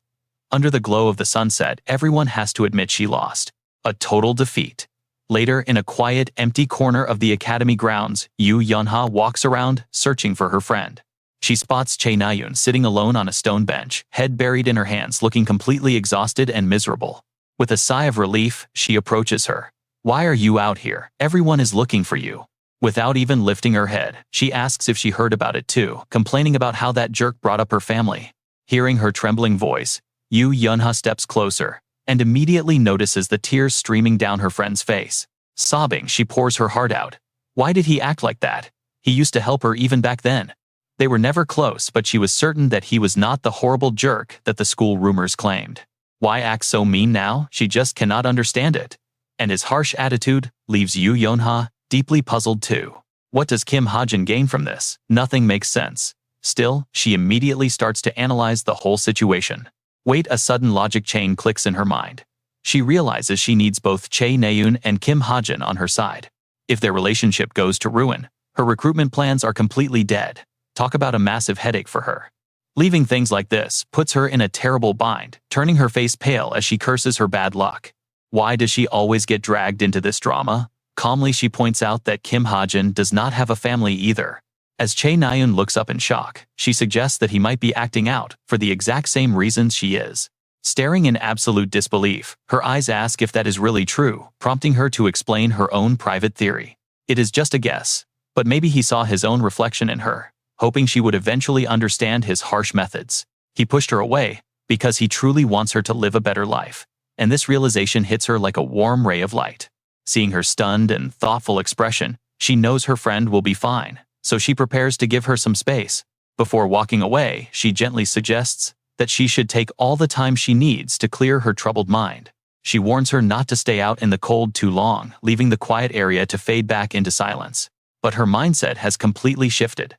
Under the glow of the sunset, everyone has to admit she lost. A total defeat. Later, in a quiet, empty corner of the academy grounds, Yoo Yeonha walks around, searching for her friend. She spots Chae Na-yoon sitting alone on a stone bench, head buried in her hands, looking completely exhausted and miserable. With a sigh of relief, she approaches her. "Why are you out here? Everyone is looking for you." Without even lifting her head, she asks if she heard about it too, complaining about how that jerk brought up her family. Hearing her trembling voice, Yoo Yeonha steps closer and immediately notices the tears streaming down her friend's face. Sobbing, she pours her heart out. Why did he act like that? He used to help her even back then. They were never close, but she was certain that he was not the horrible jerk that the school rumors claimed. Why act so mean now? She just cannot understand it. And his harsh attitude leaves Yoo Yeonha deeply puzzled too. What does Kim Hajin gain from this? Nothing makes sense. Still, she immediately starts to analyze the whole situation. Wait, a sudden logic chain clicks in her mind. She realizes she needs both Chae Na-yoon and Kim Hajin on her side. If their relationship goes to ruin, her recruitment plans are completely dead. Talk about a massive headache for her. Leaving things like this puts her in a terrible bind, turning her face pale as she curses her bad luck. Why does she always get dragged into this drama? Calmly, she points out that Kim Hajin does not have a family either. As Chae Na-yoon looks up in shock, she suggests that he might be acting out for the exact same reasons she is. Staring in absolute disbelief, her eyes ask if that is really true, prompting her to explain her own private theory. It is just a guess, but maybe he saw his own reflection in her, hoping she would eventually understand his harsh methods. He pushed her away because he truly wants her to live a better life, and this realization hits her like a warm ray of light. Seeing her stunned and thoughtful expression, she knows her friend will be fine, so she prepares to give her some space. Before walking away, she gently suggests that she should take all the time she needs to clear her troubled mind. She warns her not to stay out in the cold too long, leaving the quiet area to fade back into silence. But her mindset has completely shifted.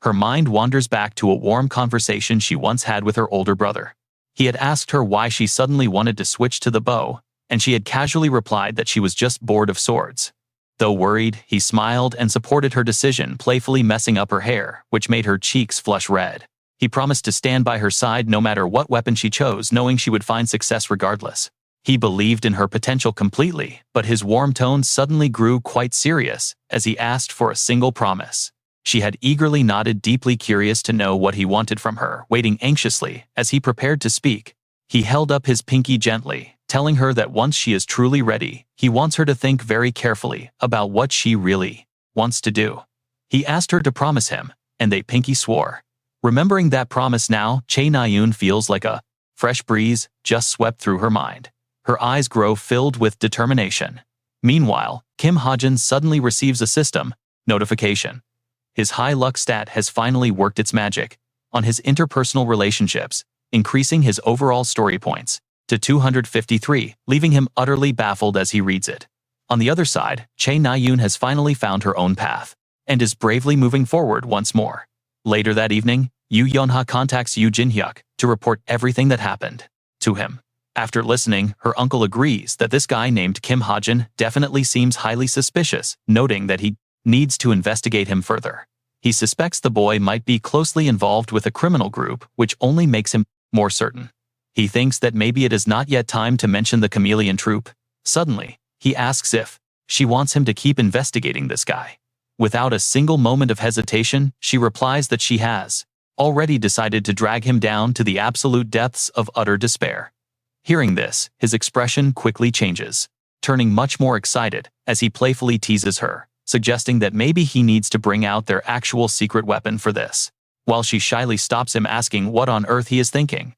Her mind wanders back to a warm conversation she once had with her older brother. He had asked her why she suddenly wanted to switch to the bow, and she had casually replied that she was just bored of swords. Though worried, he smiled and supported her decision, playfully messing up her hair, which made her cheeks flush red. He promised to stand by her side no matter what weapon she chose, knowing she would find success regardless. He believed in her potential completely, but his warm tone suddenly grew quite serious as he asked for a single promise. She had eagerly nodded, deeply curious to know what he wanted from her, waiting anxiously as he prepared to speak. He held up his pinky gently, telling her that once she is truly ready, he wants her to think very carefully about what she really wants to do. He asked her to promise him, and they pinky swore. Remembering that promise now, Chae Na-yoon feels like a fresh breeze just swept through her mind. Her eyes grow filled with determination. Meanwhile, Kim Hajin suddenly receives a system notification. His high luck stat has finally worked its magic on his interpersonal relationships, increasing his overall story points to 253, leaving him utterly baffled as he reads it. On the other side, Chae Na-yoon has finally found her own path and is bravely moving forward once more. Later that evening, Yoo Yeonha contacts Yoo Jin-hyuk to report everything that happened to him. After listening, her uncle agrees that this guy named Kim Hajin definitely seems highly suspicious, noting that he needs to investigate him further. He suspects the boy might be closely involved with a criminal group, which only makes him more certain. He thinks that maybe it is not yet time to mention the chameleon troupe. Suddenly, he asks if she wants him to keep investigating this guy. Without a single moment of hesitation, she replies that she has already decided to drag him down to the absolute depths of utter despair. Hearing this, his expression quickly changes, turning much more excited as he playfully teases her, suggesting that maybe he needs to bring out their actual secret weapon for this, while she shyly stops him, asking what on earth he is thinking.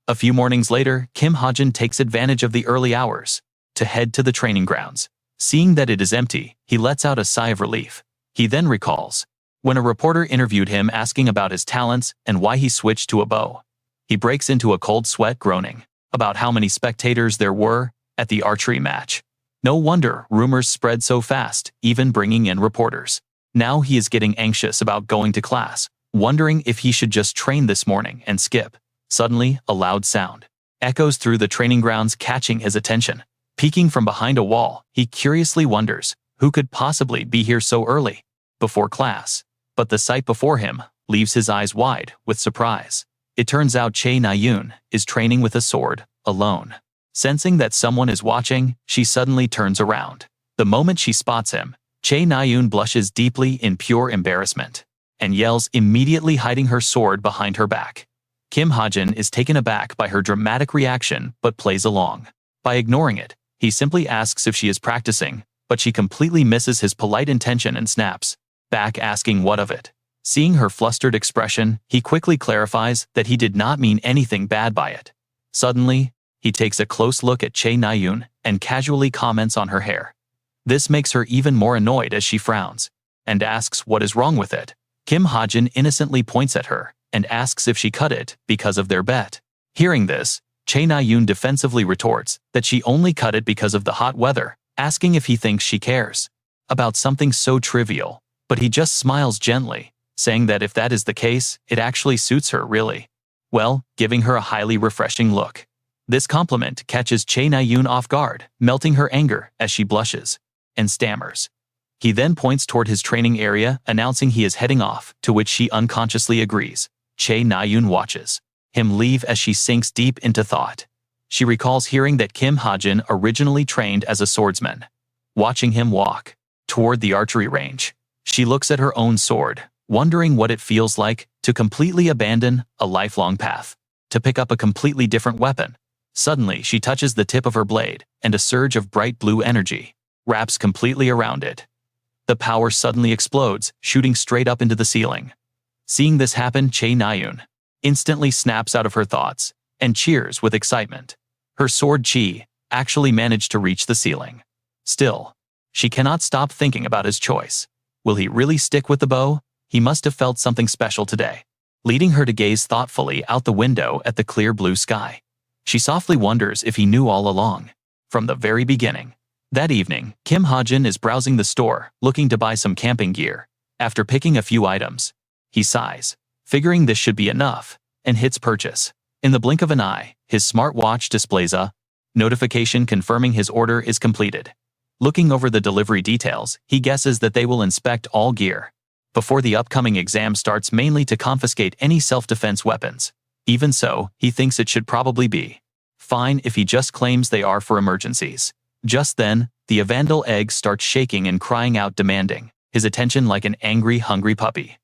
A few mornings later, Kim Hajin takes advantage of the early hours to head to the training grounds. Seeing that it is empty, he lets out a sigh of relief. He then recalls when a reporter interviewed him asking about his talents and why he switched to a bow. He breaks into a cold sweat, groaning about how many spectators there were at the archery match. No wonder rumors spread so fast, even bringing in reporters. Now he is getting anxious about going to class, wondering if he should just train this morning and skip. Suddenly, a loud sound echoes through the training grounds, catching his attention. Peeking from behind a wall, he curiously wonders who could possibly be here so early before class. But the sight before him leaves his eyes wide with surprise. It turns out Chae Na-yoon is training with a sword, alone. Sensing that someone is watching, she suddenly turns around. The moment she spots him, Chae Na-yoon blushes deeply in pure embarrassment and yells, immediately hiding her sword behind her back. Kim Hajin is taken aback by her dramatic reaction but plays along. By ignoring it, he simply asks if she is practicing, but she completely misses his polite intention and snaps back, asking what of it. Seeing her flustered expression, he quickly clarifies that he did not mean anything bad by it. Suddenly, he takes a close look at Chae Na-yoon and casually comments on her hair. This makes her even more annoyed as she frowns and asks what is wrong with it. Kim Hajin innocently points at her and asks if she cut it because of their bet. Hearing this, Chae Na-yoon defensively retorts that she only cut it because of the hot weather, asking if he thinks she cares about something so trivial. But he just smiles gently, saying that if that is the case, it actually suits her really well, giving her a highly refreshing look. This compliment catches Chae Na-yoon off guard, melting her anger as she blushes and stammers. He then points toward his training area, announcing he is heading off, to which she unconsciously agrees. Chae Na-yoon watches him leave as she sinks deep into thought. She recalls hearing that Kim Hajin originally trained as a swordsman. Watching him walk toward the archery range, she looks at her own sword, wondering what it feels like to completely abandon a lifelong path, to pick up a completely different weapon. Suddenly, she touches the tip of her blade, and a surge of bright blue energy wraps completely around it. The power suddenly explodes, shooting straight up into the ceiling. Seeing this happen, Chae Na-yoon instantly snaps out of her thoughts and cheers with excitement. Her sword chi actually managed to reach the ceiling. Still, she cannot stop thinking about his choice. Will he really stick with the bow? He must have felt something special today, leading her to gaze thoughtfully out the window at the clear blue sky. She softly wonders if he knew all along, from the very beginning. That evening, Kim Hajin is browsing the store, looking to buy some camping gear. After picking a few items, he sighs, figuring this should be enough, and hits purchase. In the blink of an eye, his smartwatch displays a notification confirming his order is completed. Looking over the delivery details, he guesses that they will inspect all gear before the upcoming exam starts, mainly to confiscate any self-defense weapons. Even so, he thinks it should probably be fine if he just claims they are for emergencies. Just then, the Evandel egg starts shaking and crying out, demanding his attention like an angry, hungry puppy.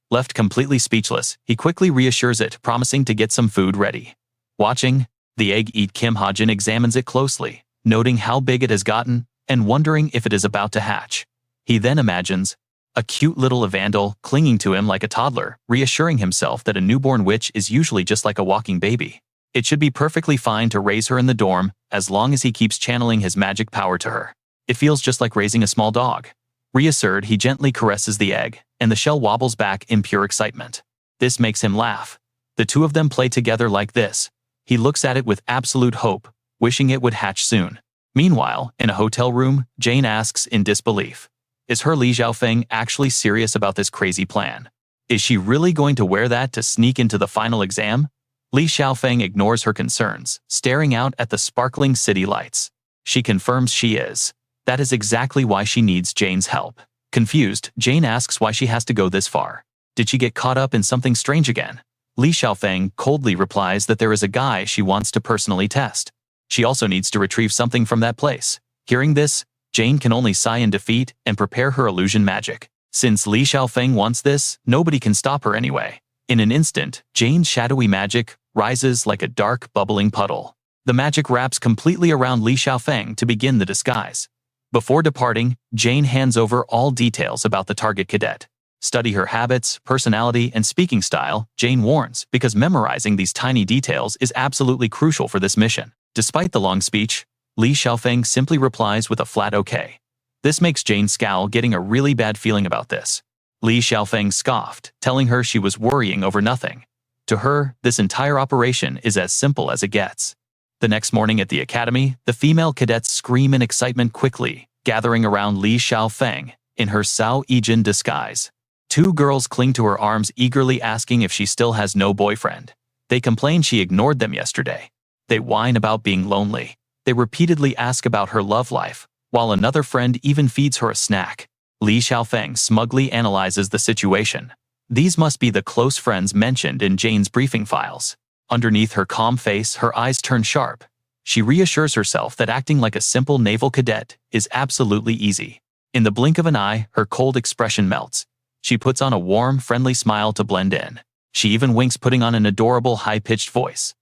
Left completely speechless, he quickly reassures it, promising to get some food ready. Watching the egg eat, Kim Hajin examines it closely, noting how big it has gotten and wondering if it is about to hatch. He then imagines a cute little Evandel clinging to him like a toddler, reassuring himself that a newborn witch is usually just like a walking baby. It should be perfectly fine to raise her in the dorm as long as he keeps channeling his magic power to her. It feels just like raising a small dog. Reassured, he gently caresses the egg, and the shell wobbles back in pure excitement. This makes him laugh. The two of them play together like this. He looks at it with absolute hope, wishing it would hatch soon. Meanwhile, in a hotel room, Jane asks in disbelief, is her Li Xiaofeng actually serious about this crazy plan? Is she really going to wear that to sneak into the final exam? Li Xiaofeng ignores her concerns, staring out at the sparkling city lights. She confirms she is. That is exactly why she needs Jane's help. Confused, Jane asks why she has to go this far. Did she get caught up in something strange again? Li Xiaofeng coldly replies that there is a guy she wants to personally test. She also needs to retrieve something from that place. Hearing this, Jane can only sigh in defeat and prepare her illusion magic. Since Li Xiaofeng wants this, nobody can stop her anyway. In an instant, Jane's shadowy magic rises like a dark, bubbling puddle. The magic wraps completely around Li Xiaofeng to begin the disguise. Before departing, Jane hands over all details about the target cadet. Study her habits, personality, and speaking style, Jane warns, because memorizing these tiny details is absolutely crucial for this mission. Despite the long speech, Li Xiaofeng simply replies with a flat okay. This makes Jane scowl, getting a really bad feeling about this. Li Xiaofeng scoffed, telling her she was worrying over nothing. To her, this entire operation is as simple as it gets. The next morning at the academy, the female cadets scream in excitement, quickly gathering around Li Xiaofeng in her Sao Ijin disguise. Two girls cling to her arms, eagerly asking if she still has no boyfriend. They complain she ignored them yesterday. They whine about being lonely. They repeatedly ask about her love life, while another friend even feeds her a snack. Li Xiaofeng smugly analyzes the situation. These must be the close friends mentioned in Jane's briefing files. Underneath her calm face, her eyes turn sharp. She reassures herself that acting like a simple naval cadet is absolutely easy. In the blink of an eye, her cold expression melts. She puts on a warm, friendly smile to blend in. She even winks, putting on an adorable, high-pitched voice.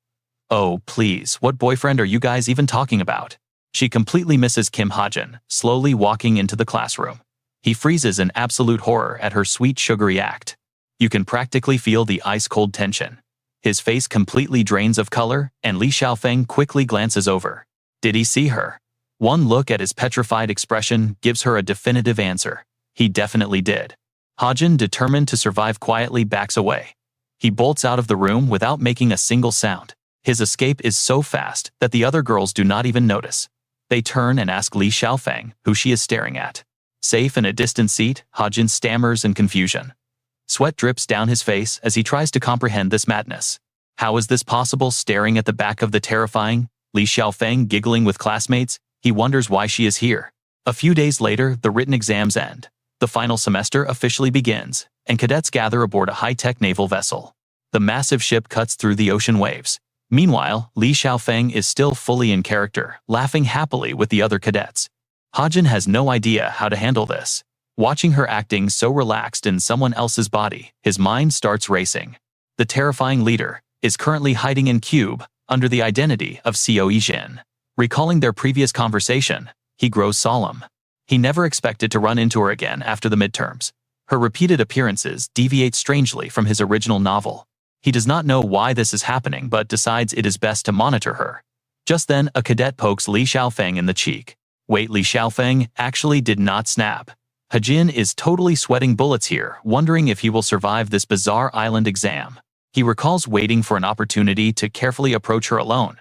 Oh, please, what boyfriend are you guys even talking about? She completely misses Kim Hajin, slowly walking into the classroom. He freezes in absolute horror at her sweet, sugary act. You can practically feel the ice-cold tension. His face completely drains of color, and Li Xiaofeng quickly glances over. Did he see her? One look at his petrified expression gives her a definitive answer. He definitely did. Hajin, determined to survive, quietly backs away. He bolts out of the room without making a single sound. His escape is so fast that the other girls do not even notice. They turn and ask Li Xiaofeng who she is staring at. Safe in a distant seat, Hajin stammers in confusion. Sweat drips down his face as he tries to comprehend this madness. How is this possible? Staring at the back of the terrifying Li Xiaofeng, giggling with classmates, he wonders why she is here. A few days later, the written exams end. The final semester officially begins, and cadets gather aboard a high-tech naval vessel. The massive ship cuts through the ocean waves. Meanwhile, Li Xiaofeng is still fully in character, laughing happily with the other cadets. Hajin has no idea how to handle this. Watching her acting so relaxed in someone else's body, his mind starts racing. The terrifying leader is currently hiding in Cube under the identity of Sao Ijin. Recalling their previous conversation, he grows solemn. He never expected to run into her again after the midterms. Her repeated appearances deviate strangely from his original novel. He does not know why this is happening, but decides it is best to monitor her. Just then, a cadet pokes Li Xiaofeng in the cheek. Wait, Li Xiaofeng actually did not snap. Hajin is totally sweating bullets here, wondering if he will survive this bizarre island exam. He recalls waiting for an opportunity to carefully approach her alone.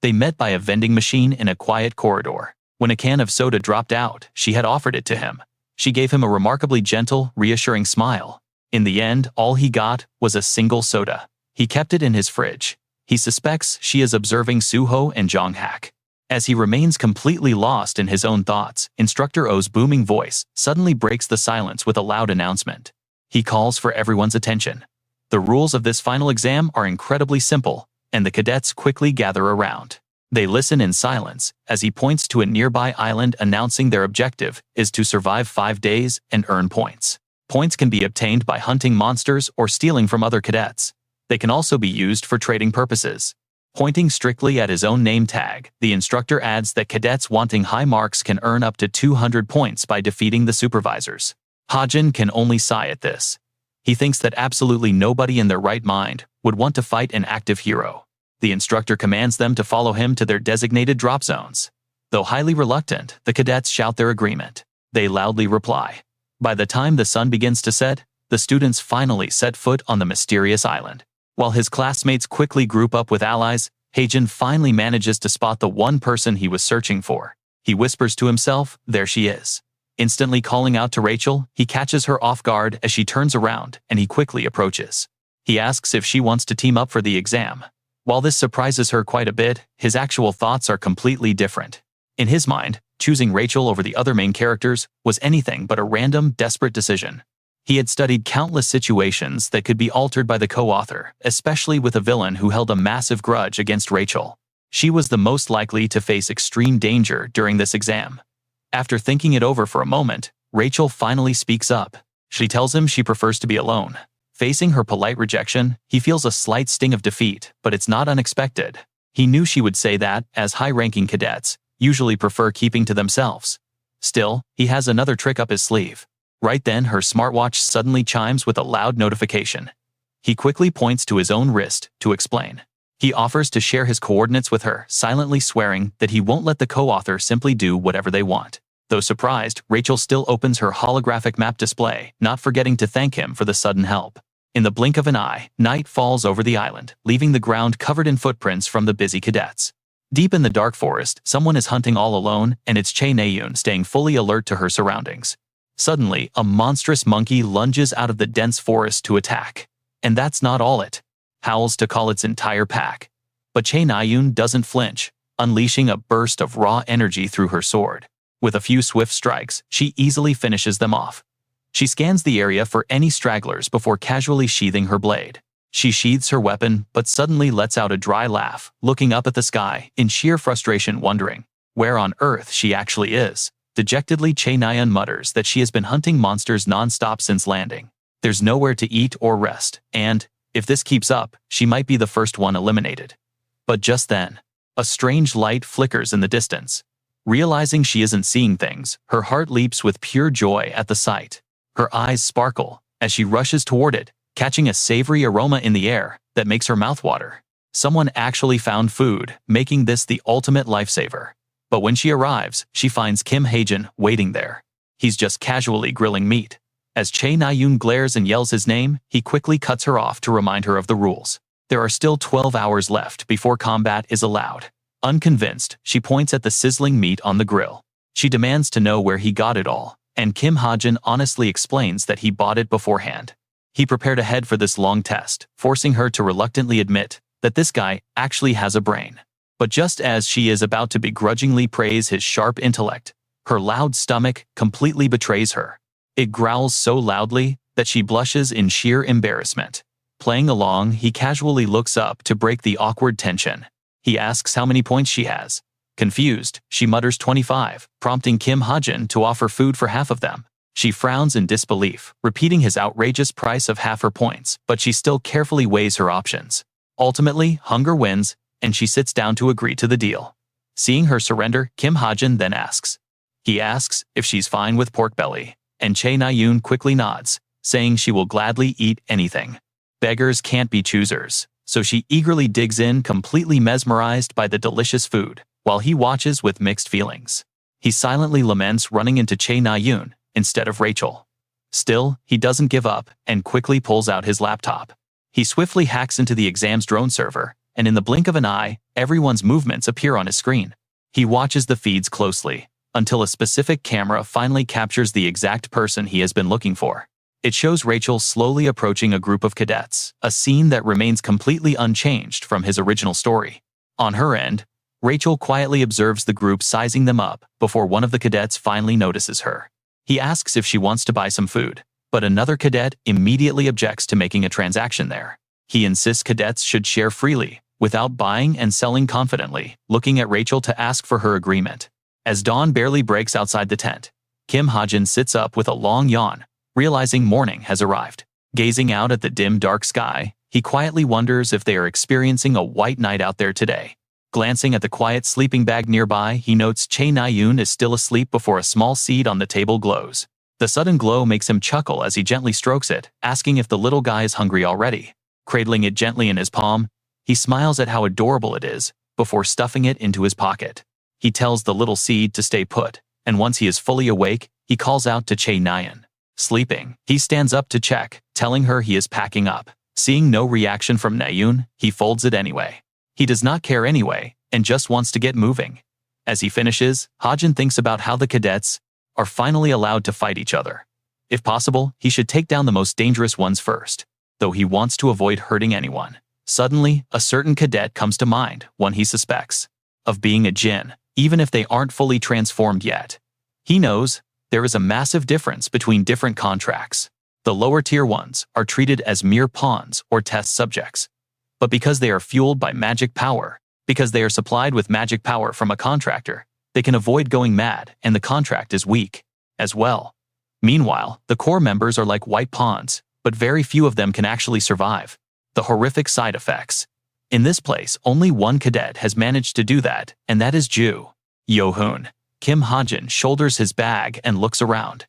They met by a vending machine in a quiet corridor. When a can of soda dropped out, she had offered it to him. She gave him a remarkably gentle, reassuring smile. In the end, all he got was a single soda. He kept it in his fridge. He suspects she is observing Suho and Jonghak. As he remains completely lost in his own thoughts, Instructor O's booming voice suddenly breaks the silence with a loud announcement. He calls for everyone's attention. The rules of this final exam are incredibly simple, and the cadets quickly gather around. They listen in silence as he points to a nearby island announcing their objective is to survive 5 days and earn points. Points can be obtained by hunting monsters or stealing from other cadets. They can also be used for trading purposes. Pointing strictly at his own name tag, the instructor adds that cadets wanting high marks can earn up to 200 points by defeating the supervisors. Hajin can only sigh at this. He thinks that absolutely nobody in their right mind would want to fight an active hero. The instructor commands them to follow him to their designated drop zones. Though highly reluctant, the cadets shout their agreement. They loudly reply. By the time the sun begins to set, the students finally set foot on the mysterious island. While his classmates quickly group up with allies, Hajin finally manages to spot the one person he was searching for. He whispers to himself, "There she is." Instantly calling out to Rachel, he catches her off guard as she turns around and he quickly approaches. He asks if she wants to team up for the exam. While this surprises her quite a bit, his actual thoughts are completely different. In his mind, choosing Rachel over the other main characters was anything but a random, desperate decision. He had studied countless situations that could be altered by the co-author, especially with a villain who held a massive grudge against Rachel. She was the most likely to face extreme danger during this exam. After thinking it over for a moment, Rachel finally speaks up. She tells him she prefers to be alone. Facing her polite rejection, he feels a slight sting of defeat, but it's not unexpected. He knew she would say that, as high-ranking cadets usually prefer keeping to themselves. Still, he has another trick up his sleeve. Right then, her smartwatch suddenly chimes with a loud notification. He quickly points to his own wrist to explain. He offers to share his coordinates with her, silently swearing that he won't let the co-author simply do whatever they want. Though surprised, Rachel still opens her holographic map display, not forgetting to thank him for the sudden help. In the blink of an eye, night falls over the island, leaving the ground covered in footprints from the busy cadets. Deep in the dark forest, someone is hunting all alone, and it's Chae Na-yoon staying fully alert to her surroundings. Suddenly, a monstrous monkey lunges out of the dense forest to attack. And that's not all, it howls to call its entire pack. But Chae Na-yoon doesn't flinch, unleashing a burst of raw energy through her sword. With a few swift strikes, she easily finishes them off. She scans the area for any stragglers before casually sheathing her blade. She sheathes her weapon, but suddenly lets out a dry laugh, looking up at the sky, in sheer frustration wondering where on earth she actually is. Dejectedly, Chae Na-yoon mutters that she has been hunting monsters non-stop since landing. There's nowhere to eat or rest, and, if this keeps up, she might be the first one eliminated. But just then, a strange light flickers in the distance. Realizing she isn't seeing things, her heart leaps with pure joy at the sight. Her eyes sparkle as she rushes toward it, catching a savory aroma in the air that makes her mouth water. Someone actually found food, making this the ultimate lifesaver. But when she arrives, she finds Kim Hajin waiting there. He's just casually grilling meat. As Chae Na-yoon glares and yells his name, he quickly cuts her off to remind her of the rules. There are still 12 hours left before combat is allowed. Unconvinced, she points at the sizzling meat on the grill. She demands to know where he got it all, and Kim Hajin honestly explains that he bought it beforehand. He prepared ahead for this long test, forcing her to reluctantly admit that this guy actually has a brain. But just as she is about to begrudgingly praise his sharp intellect, her loud stomach completely betrays her. It growls so loudly that she blushes in sheer embarrassment. Playing along, he casually looks up to break the awkward tension. He asks how many points she has. Confused, she mutters 25, prompting Kim Hajin to offer food for half of them. She frowns in disbelief, repeating his outrageous price of half her points, but she still carefully weighs her options. Ultimately, hunger wins, and she sits down to agree to the deal. Seeing her surrender, Kim Hajin then asks. He asks if she's fine with pork belly, and Chae Na-yoon quickly nods, saying she will gladly eat anything. Beggars can't be choosers, so she eagerly digs in, completely mesmerized by the delicious food, while he watches with mixed feelings. He silently laments running into Chae Na-yoon instead of Rachel. Still, he doesn't give up and quickly pulls out his laptop. He swiftly hacks into the exam's drone server, and in the blink of an eye, everyone's movements appear on his screen. He watches the feeds closely, until a specific camera finally captures the exact person he has been looking for. It shows Rachel slowly approaching a group of cadets, a scene that remains completely unchanged from his original story. On her end, Rachel quietly observes the group sizing them up before one of the cadets finally notices her. He asks if she wants to buy some food, but another cadet immediately objects to making a transaction there. He insists cadets should share freely, without buying and selling confidently, looking at Rachel to ask for her agreement. As dawn barely breaks outside the tent, Kim Hajin sits up with a long yawn, realizing morning has arrived. Gazing out at the dim dark sky, he quietly wonders if they are experiencing a white night out there today. Glancing at the quiet sleeping bag nearby, he notes Chae Na-yoon is still asleep before a small seed on the table glows. The sudden glow makes him chuckle as he gently strokes it, asking if the little guy is hungry already. Cradling it gently in his palm, he smiles at how adorable it is, before stuffing it into his pocket. He tells the little seed to stay put, and once he is fully awake, he calls out to Chae Na-yoon. Sleeping, he stands up to check, telling her he is packing up. Seeing no reaction from Na-yoon, he folds it anyway. He does not care anyway, and just wants to get moving. As he finishes, Hajin thinks about how the cadets are finally allowed to fight each other. If possible, he should take down the most dangerous ones first, though he wants to avoid hurting anyone. Suddenly, a certain cadet comes to mind, one he suspects of being a jinn, even if they aren't fully transformed yet. He knows there is a massive difference between different contracts. The lower-tier ones are treated as mere pawns or test subjects. But because they are fueled by magic power, because they are supplied with magic power from a contractor, they can avoid going mad, and the contract is weak as well. Meanwhile, the core members are like white pawns, but very few of them can actually survive. The horrific side effects. In this place, only one cadet has managed to do that, and that is Ju Yo-hoon. Kim Hajin shoulders his bag and looks around.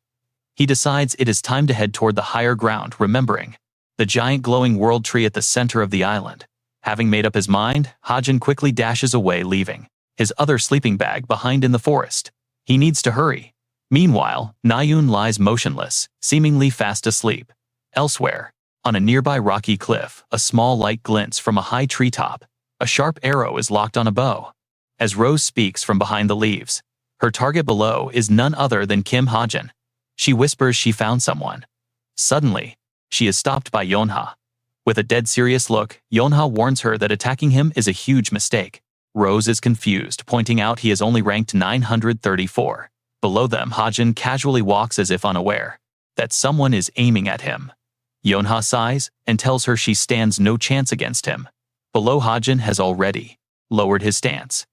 He decides it is time to head toward the higher ground, remembering the giant glowing world tree at the center of the island. Having made up his mind, Hajin quickly dashes away, leaving his other sleeping bag behind in the forest. He needs to hurry. Meanwhile, Na-yoon lies motionless, seemingly fast asleep. Elsewhere, on a nearby rocky cliff, a small light glints from a high treetop. A sharp arrow is locked on a bow. As Rose speaks from behind the leaves, her target below is none other than Kim Hajin. She whispers she found someone. Suddenly, she is stopped by Yonha. With a dead serious look, Yonha warns her that attacking him is a huge mistake. Rose is confused, pointing out he is only ranked 934. Below them, Hajin casually walks as if unaware that someone is aiming at him. Yonha sighs and tells her she stands no chance against him. Below, Hajin has already lowered his stance.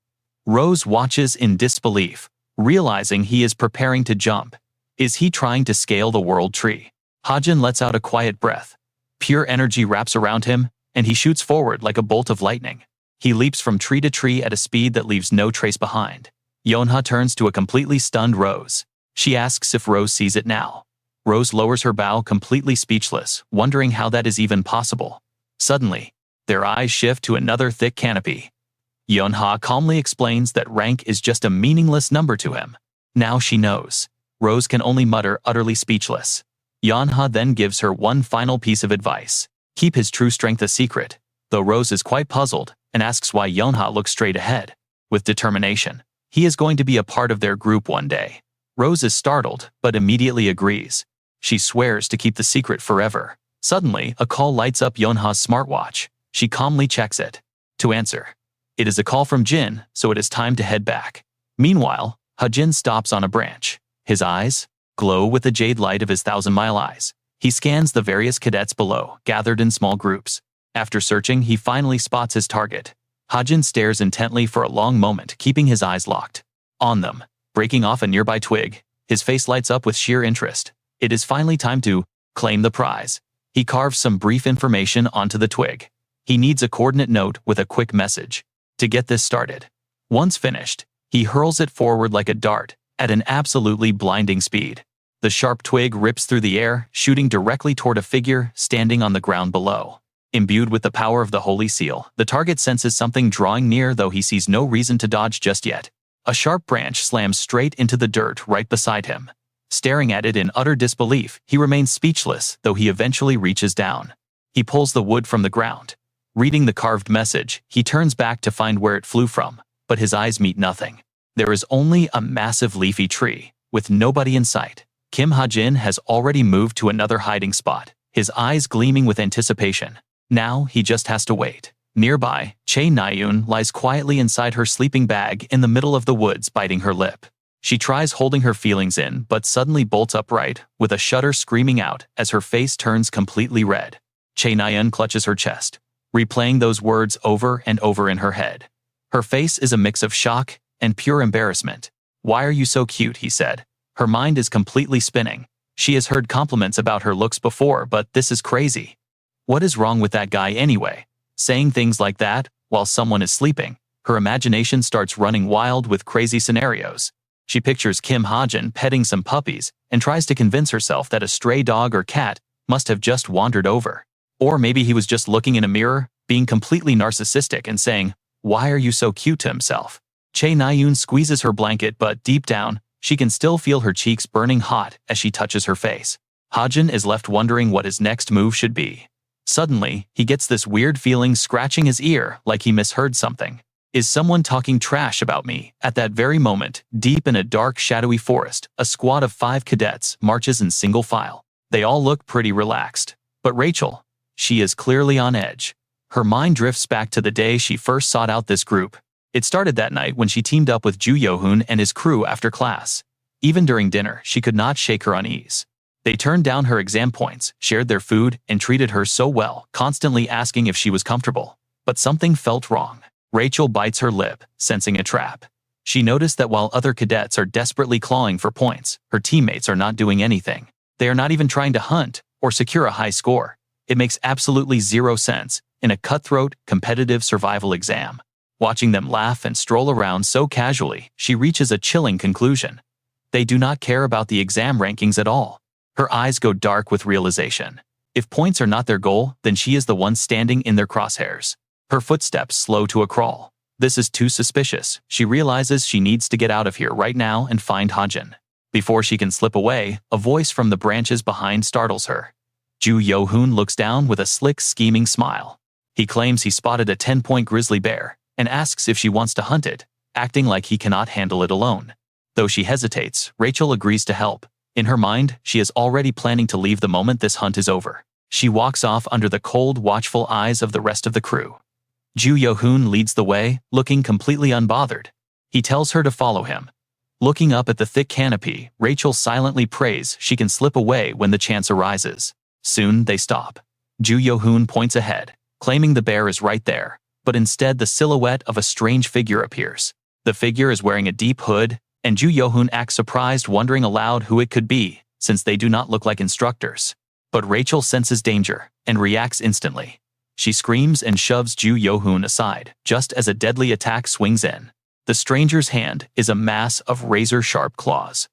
Rose watches in disbelief, realizing he is preparing to jump. Is he trying to scale the world tree? Hajin lets out a quiet breath. Pure energy wraps around him, and he shoots forward like a bolt of lightning. He leaps from tree to tree at a speed that leaves no trace behind. Yonha turns to a completely stunned Rose. She asks if Rose sees it now. Rose lowers her bow, completely speechless, wondering how that is even possible. Suddenly, their eyes shift to another thick canopy. Yonha calmly explains that rank is just a meaningless number to him. Now she knows. Rose can only mutter, utterly speechless. Yonha then gives her one final piece of advice. Keep his true strength a secret, though Rose is quite puzzled and asks why Yonha looks straight ahead. With determination, he is going to be a part of their group one day. Rose is startled, but immediately agrees. She swears to keep the secret forever. Suddenly, a call lights up Yonha's smartwatch. She calmly checks it. To answer. It is a call from Jin, so it is time to head back. Meanwhile, Hajin stops on a branch. His eyes glow with the jade light of his 1,000-mile eyes. He scans the various cadets below, gathered in small groups. After searching, he finally spots his target. Hajin stares intently for a long moment, keeping his eyes locked on them. Breaking off a nearby twig, his face lights up with sheer interest. It is finally time to claim the prize. He carves some brief information onto the twig. He needs a coordinate note with a quick message to get this started. Once finished, he hurls it forward like a dart at an absolutely blinding speed. The sharp twig rips through the air, shooting directly toward a figure standing on the ground below. Imbued with the power of the Holy Seal, the target senses something drawing near, though he sees no reason to dodge just yet. A sharp branch slams straight into the dirt right beside him. Staring at it in utter disbelief, he remains speechless, though he eventually reaches down. He pulls the wood from the ground. Reading the carved message, he turns back to find where it flew from, but his eyes meet nothing. There is only a massive leafy tree, with nobody in sight. Kim Hajin has already moved to another hiding spot, his eyes gleaming with anticipation. Now he just has to wait. Nearby, Chae Na-yoon lies quietly inside her sleeping bag in the middle of the woods, biting her lip. She tries holding her feelings in, but suddenly bolts upright, with a shudder screaming out as her face turns completely red. Chae Na-yoon clutches her chest. replaying those words over and over in her head. Her face is a mix of shock and pure embarrassment. "Why are you so cute?" he said. Her mind is completely spinning. She has heard compliments about her looks before, but this is crazy. What is wrong with that guy anyway? Saying things like that while someone is sleeping. Her imagination starts running wild with crazy scenarios. She pictures Kim Hajin petting some puppies and tries to convince herself that a stray dog or cat must have just wandered over. Or maybe he was just looking in a mirror, being completely narcissistic and saying, "Why are you so cute?" to himself. Chae Naeun squeezes her blanket, but deep down, she can still feel her cheeks burning hot as she touches her face. Hajin is left wondering what his next move should be. Suddenly, he gets this weird feeling scratching his ear like he misheard something. Is someone talking trash about me? At that very moment, deep in a dark, shadowy forest, a squad of 5 cadets marches in single file. They all look pretty relaxed. But Rachel, she is clearly on edge. Her mind drifts back to the day she first sought out this group. It started that night when she teamed up with Ju Yo-hoon and his crew after class. Even during dinner, she could not shake her unease. They turned down her exam points, shared their food, and treated her so well, constantly asking if she was comfortable. But something felt wrong. Rachel bites her lip, sensing a trap. She noticed that while other cadets are desperately clawing for points, her teammates are not doing anything. They are not even trying to hunt or secure a high score. It makes absolutely zero sense in a cutthroat, competitive survival exam. Watching them laugh and stroll around so casually, she reaches a chilling conclusion. They do not care about the exam rankings at all. Her eyes go dark with realization. If points are not their goal, then she is the one standing in their crosshairs. Her footsteps slow to a crawl. This is too suspicious. She realizes she needs to get out of here right now and find Hajin. Before she can slip away, a voice from the branches behind startles her. Ju Yo-hoon looks down with a slick, scheming smile. He claims he spotted a 10-point grizzly bear and asks if she wants to hunt it, acting like he cannot handle it alone. Though she hesitates, Rachel agrees to help. In her mind, she is already planning to leave the moment this hunt is over. She walks off under the cold, watchful eyes of the rest of the crew. Ju Yo-hoon leads the way, looking completely unbothered. He tells her to follow him. Looking up at the thick canopy, Rachel silently prays she can slip away when the chance arises. Soon, they stop. Ju Yo-hoon points ahead, claiming the bear is right there, but instead the silhouette of a strange figure appears. The figure is wearing a deep hood, and Ju Yo-hoon acts surprised, wondering aloud who it could be, since they do not look like instructors. But Rachel senses danger and reacts instantly. She screams and shoves Ju Yo-hoon aside, just as a deadly attack swings in. The stranger's hand is a mass of razor-sharp claws.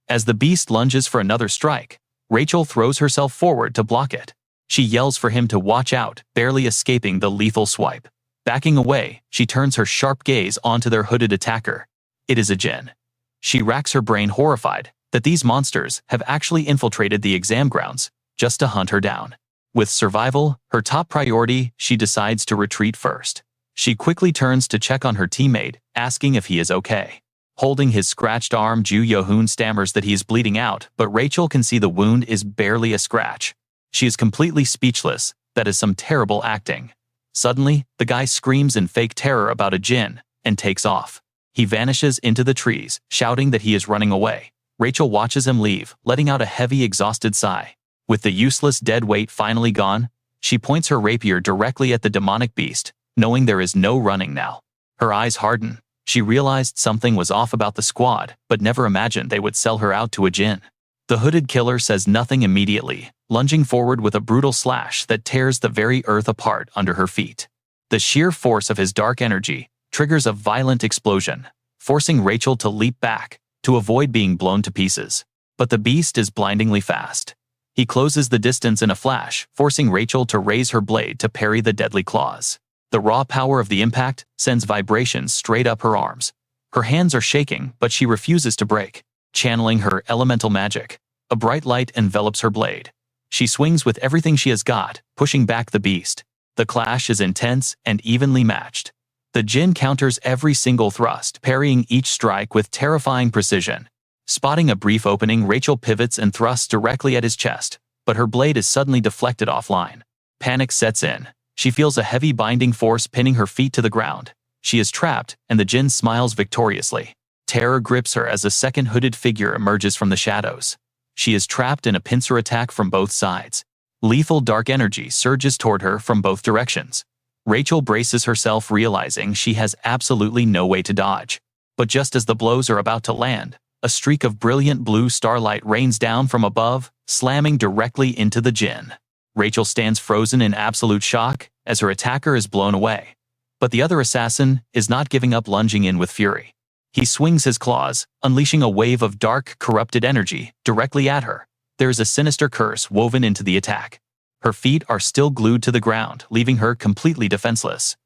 As the beast lunges for another strike, Rachel throws herself forward to block it. She yells for him to watch out, barely escaping the lethal swipe. Backing away, she turns her sharp gaze onto their hooded attacker. It is a djinn. She racks her brain, horrified that these monsters have actually infiltrated the exam grounds just to hunt her down. With survival her top priority, she decides to retreat first. She quickly turns to check on her teammate, asking if he is okay. Holding his scratched arm, Ju Yo-hoon stammers that he is bleeding out, but Rachel can see the wound is barely a scratch. She is completely speechless. That is some terrible acting. Suddenly, the guy screams in fake terror about a djinn and takes off. He vanishes into the trees, shouting that he is running away. Rachel watches him leave, letting out a heavy, exhausted sigh. With the useless dead weight finally gone, she points her rapier directly at the demonic beast, knowing there is no running now. Her eyes harden. She realized something was off about the squad, but never imagined they would sell her out to a djinn. The hooded killer says nothing immediately, lunging forward with a brutal slash that tears the very earth apart under her feet. The sheer force of his dark energy triggers a violent explosion, forcing Rachel to leap back to avoid being blown to pieces. But the beast is blindingly fast. He closes the distance in a flash, forcing Rachel to raise her blade to parry the deadly claws. The raw power of the impact sends vibrations straight up her arms. Her hands are shaking, but she refuses to break. Channeling her elemental magic, a bright light envelops her blade. She swings with everything she has got, pushing back the beast. The clash is intense and evenly matched. The djinn counters every single thrust, parrying each strike with terrifying precision. Spotting a brief opening, Rachel pivots and thrusts directly at his chest, but her blade is suddenly deflected offline. Panic sets in. She feels a heavy binding force pinning her feet to the ground. She is trapped, and the djinn smiles victoriously. Terror grips her as a second hooded figure emerges from the shadows. She is trapped in a pincer attack from both sides. Lethal dark energy surges toward her from both directions. Rachel braces herself, realizing she has absolutely no way to dodge. But just as the blows are about to land, a streak of brilliant blue starlight rains down from above, slamming directly into the Jin. Rachel stands frozen in absolute shock as her attacker is blown away. But the other assassin is not giving up, lunging in with fury. He swings his claws, unleashing a wave of dark, corrupted energy directly at her. There is a sinister curse woven into the attack. Her feet are still glued to the ground, leaving her completely defenseless.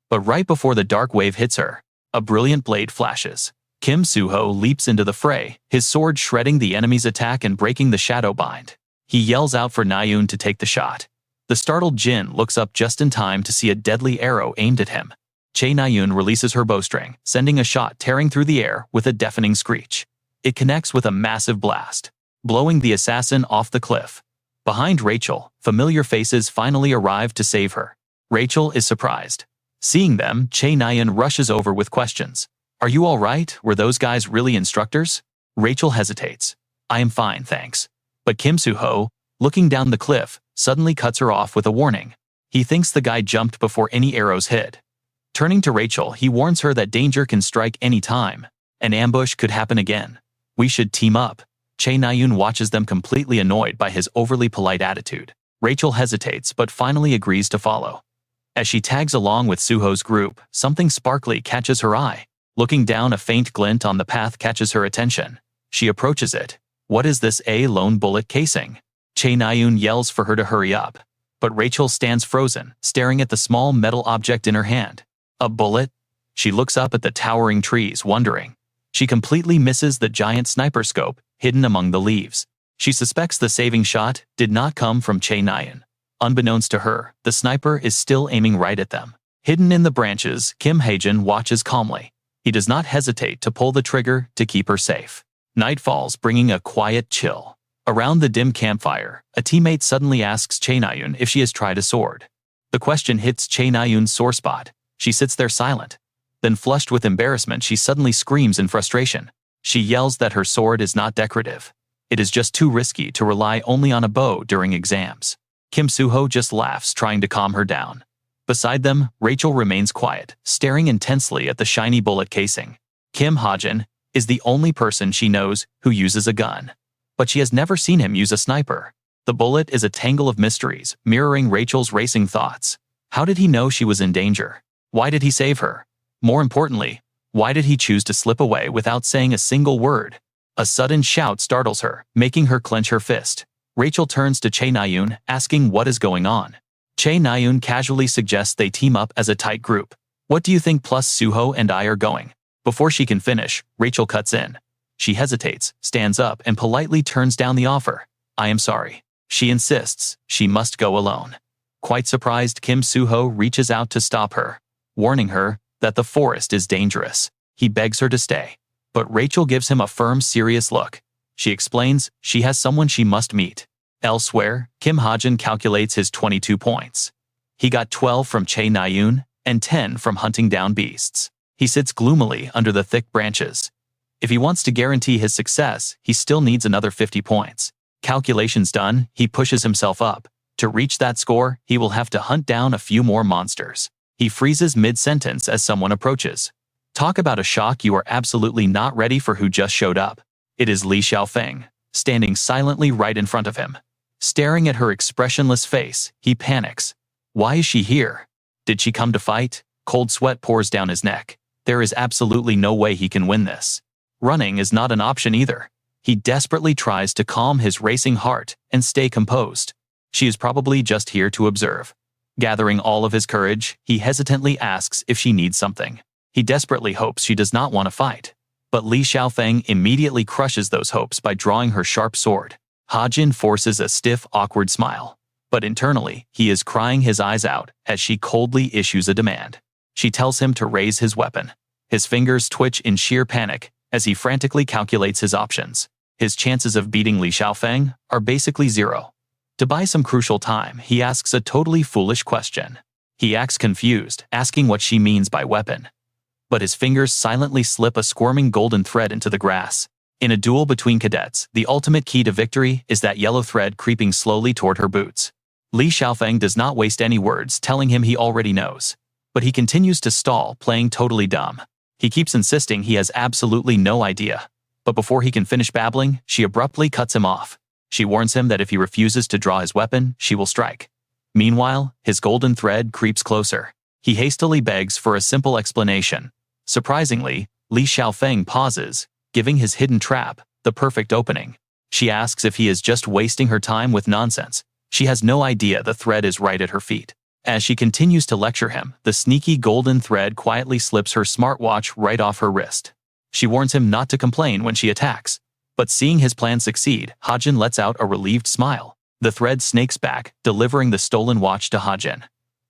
But right before the dark wave hits her, a brilliant blade flashes. Kim Suho leaps into the fray, his sword shredding the enemy's attack and breaking the shadow bind. He yells out for Naeun to take the shot. The startled Jin looks up just in time to see a deadly arrow aimed at him. Che Naeun releases her bowstring, sending a shot tearing through the air with a deafening screech. It connects with a massive blast, blowing the assassin off the cliff. Behind Rachel, familiar faces finally arrive to save her. Rachel is surprised. Seeing them, Che Naeun rushes over with questions. "Are you all right? Were those guys really instructors?" Rachel hesitates. "I am fine, thanks." But Kim Suho, looking down the cliff, suddenly cuts her off with a warning. He thinks the guy jumped before any arrows hit. Turning to Rachel, he warns her that danger can strike any time. An ambush could happen again. "We should team up." Che Naeun watches them, completely annoyed by his overly polite attitude. Rachel hesitates but finally agrees to follow. As she tags along with Suho's group, something sparkly catches her eye. Looking down, a faint glint on the path catches her attention. She approaches it. What is this? A lone bullet casing. Che Naeun yells for her to hurry up. But Rachel stands frozen, staring at the small metal object in her hand. A bullet? She looks up at the towering trees, wondering. She completely misses the giant sniper scope hidden among the leaves. She suspects the saving shot did not come from Che Naeun. Unbeknownst to her, the sniper is still aiming right at them. Hidden in the branches, Kim Hajin watches calmly. He does not hesitate to pull the trigger to keep her safe. Night falls, bringing a quiet chill. Around the dim campfire, a teammate suddenly asks Che Naeun if she has tried a sword. The question hits Che Naeun's sore spot. She sits there silent. Then, flushed with embarrassment, she suddenly screams in frustration. She yells that her sword is not decorative. It is just too risky to rely only on a bow during exams. Kim Suho just laughs, trying to calm her down. Beside them, Rachel remains quiet, staring intensely at the shiny bullet casing. Kim Hajin is the only person she knows who uses a gun. But she has never seen him use a sniper. The bullet is a tangle of mysteries, mirroring Rachel's racing thoughts. How did he know she was in danger? Why did he save her? More importantly, why did he choose to slip away without saying a single word? A sudden shout startles her, making her clench her fist. Rachel turns to Che Naeun, asking what is going on. Che Naeun casually suggests they team up as a tight group. "What do you think? Plus Suho and I are going." Before she can finish, Rachel cuts in. She hesitates, stands up, and politely turns down the offer. "I am sorry." She insists she must go alone. Quite surprised, Kim Suho reaches out to stop her, warning her that the forest is dangerous. He begs her to stay. But Rachel gives him a firm, serious look. She explains she has someone she must meet. Elsewhere, Kim Hajin calculates his 22 points. He got 12 from Che Naeun and 10 from hunting down beasts. He sits gloomily under the thick branches. If he wants to guarantee his success, he still needs another 50 points. Calculations done, he pushes himself up. To reach that score, he will have to hunt down a few more monsters. He freezes mid-sentence as someone approaches. Talk about a shock! You are absolutely not ready for who just showed up. It is Li Xiaofeng, standing silently right in front of him. Staring at her expressionless face, he panics. Why is she here? Did she come to fight? Cold sweat pours down his neck. There is absolutely no way he can win this. Running is not an option either. He desperately tries to calm his racing heart and stay composed. She is probably just here to observe. Gathering all of his courage, he hesitantly asks if she needs something. He desperately hopes she does not want to fight. But Li Xiaofeng immediately crushes those hopes by drawing her sharp sword. Hajin forces a stiff, awkward smile. But internally, he is crying his eyes out as she coldly issues a demand. She tells him to raise his weapon. His fingers twitch in sheer panic as he frantically calculates his options. His chances of beating Li Xiaofeng are basically zero. To buy some crucial time, he asks a totally foolish question. He acts confused, asking what she means by weapon. But his fingers silently slip a squirming golden thread into the grass. In a duel between cadets, the ultimate key to victory is that yellow thread creeping slowly toward her boots. Li Xiaofeng does not waste any words telling him he already knows. But he continues to stall, playing totally dumb. He keeps insisting he has absolutely no idea. But before he can finish babbling, she abruptly cuts him off. She warns him that if he refuses to draw his weapon, she will strike. Meanwhile, his golden thread creeps closer. He hastily begs for a simple explanation. Surprisingly, Li Xiaofeng pauses, giving his hidden trap the perfect opening. She asks if he is just wasting her time with nonsense. She has no idea the thread is right at her feet. As she continues to lecture him, the sneaky golden thread quietly slips her smartwatch right off her wrist. She warns him not to complain when she attacks. But seeing his plan succeed, Hajin lets out a relieved smile. The thread snakes back, delivering the stolen watch to Hajin.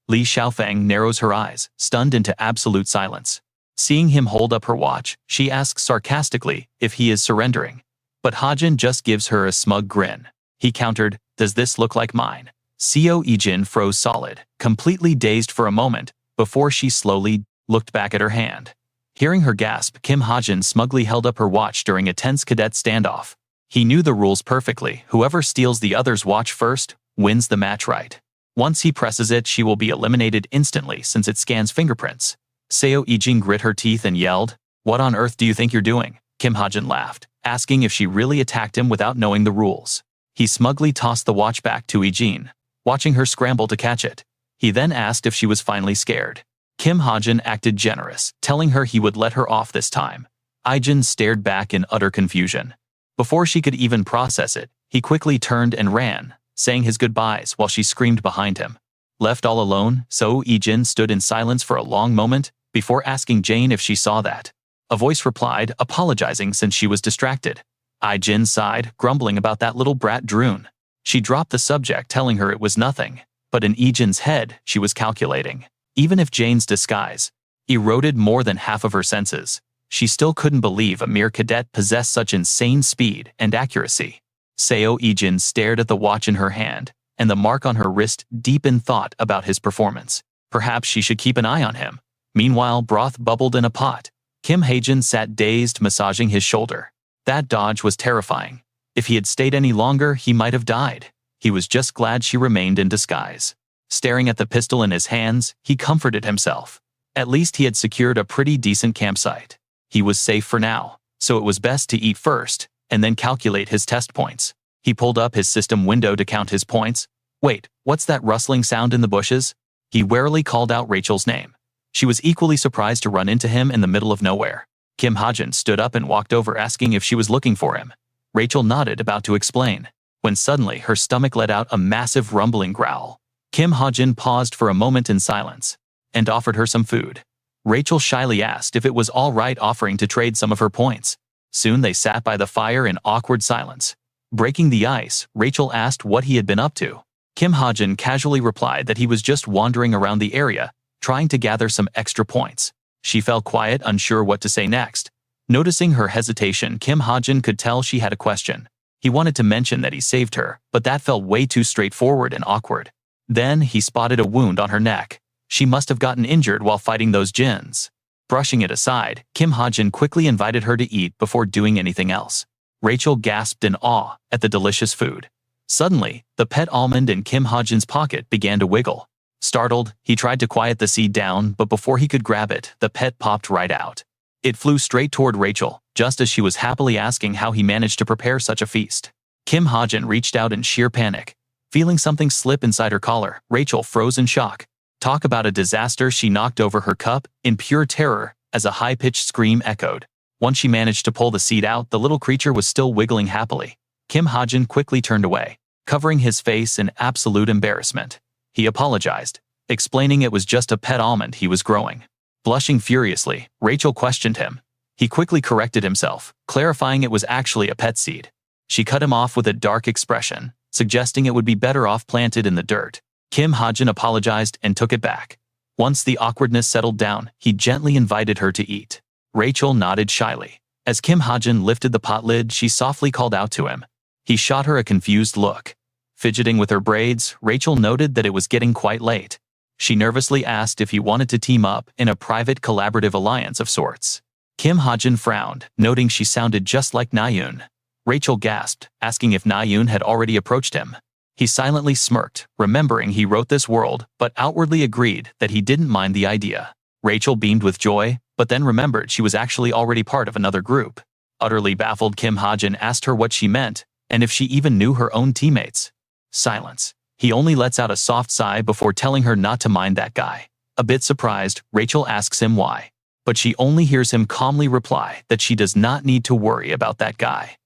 Li Xiaofeng narrows her eyes, stunned into absolute silence. Seeing him hold up her watch, she asks sarcastically if he is surrendering. But Hajin just gives her a smug grin. He countered, "Does this look like mine?" Seo Ijin froze solid, completely dazed for a moment, before she slowly looked back at her hand. Hearing her gasp, Kim Hajin smugly held up her watch during a tense cadet standoff. He knew the rules perfectly. Whoever steals the other's watch first wins the match right. Once he presses it, she will be eliminated instantly since it scans fingerprints. Seo Ijin grit her teeth and yelled, "What on earth do you think you're doing?" Kim Hajin laughed, asking if she really attacked him without knowing the rules. He smugly tossed the watch back to Ijin, watching her scramble to catch it. He then asked if she was finally scared. Kim Hajin acted generous, telling her he would let her off this time. Ijin stared back in utter confusion. Before she could even process it, he quickly turned and ran, saying his goodbyes while she screamed behind him. Left all alone, Seo Ijin stood in silence for a long moment, before asking Jane if she saw that. A voice replied, apologizing since she was distracted. Ijin sighed, grumbling about that little brat Drune. She dropped the subject, telling her it was nothing. But in Ijin's head, she was calculating. Even if Jane's disguise eroded more than half of her senses, she still couldn't believe a mere cadet possessed such insane speed and accuracy. Seo Ijin stared at the watch in her hand, and the mark on her wrist deepened thought about his performance. Perhaps she should keep an eye on him. Meanwhile, broth bubbled in a pot. Kim Hajin sat dazed, massaging his shoulder. That dodge was terrifying. If he had stayed any longer, he might have died. He was just glad she remained in disguise. Staring at the pistol in his hands, he comforted himself. At least he had secured a pretty decent campsite. He was safe for now, so it was best to eat first, and then calculate his test points. He pulled up his system window to count his points. Wait, what's that rustling sound in the bushes? He warily called out Rachel's name. She was equally surprised to run into him in the middle of nowhere. Kim Hajin stood up and walked over, asking if she was looking for him. Rachel nodded, about to explain, when suddenly her stomach let out a massive rumbling growl. Kim Hajin paused for a moment in silence, and offered her some food. Rachel shyly asked if it was all right offering to trade some of her points. Soon they sat by the fire in awkward silence. Breaking the ice, Rachel asked what he had been up to. Kim Hajin casually replied that he was just wandering around the area, trying to gather some extra points. She fell quiet, unsure what to say next. Noticing her hesitation, Kim Hajin could tell she had a question. He wanted to mention that he saved her, but that felt way too straightforward and awkward. Then he spotted a wound on her neck. She must have gotten injured while fighting those djinns. Brushing it aside, Kim Hajin quickly invited her to eat before doing anything else. Rachel gasped in awe at the delicious food. Suddenly, the pet almond in Kim Hajin's pocket began to wiggle. Startled, he tried to quiet the seed down, but before he could grab it, the pet popped right out. It flew straight toward Rachel, just as she was happily asking how he managed to prepare such a feast. Kim Hajin reached out in sheer panic. Feeling something slip inside her collar, Rachel froze in shock. Talk about a disaster! She knocked over her cup, in pure terror, as a high-pitched scream echoed. Once she managed to pull the seed out, the little creature was still wiggling happily. Kim Hajin quickly turned away, covering his face in absolute embarrassment. He apologized, explaining it was just a pet almond he was growing. Blushing furiously, Rachel questioned him. He quickly corrected himself, clarifying it was actually a pet seed. She cut him off with a dark expression, suggesting it would be better off planted in the dirt. Kim Hajin apologized and took it back. Once the awkwardness settled down, he gently invited her to eat. Rachel nodded shyly. As Kim Hajin lifted the pot lid, she softly called out to him. He shot her a confused look. Fidgeting with her braids, Rachel noted that it was getting quite late. She nervously asked if he wanted to team up in a private collaborative alliance of sorts. Kim Hajin frowned, noting she sounded just like Nayun. Rachel gasped, asking if Nayun had already approached him. He silently smirked, remembering he wrote this world, but outwardly agreed that he didn't mind the idea. Rachel beamed with joy, but then remembered she was actually already part of another group. Utterly baffled, Kim Hajin asked her what she meant, and if she even knew her own teammates. Silence. He only lets out a soft sigh before telling her not to mind that guy. A bit surprised, Rachel asks him why, but she only hears him calmly reply that she does not need to worry about that guy.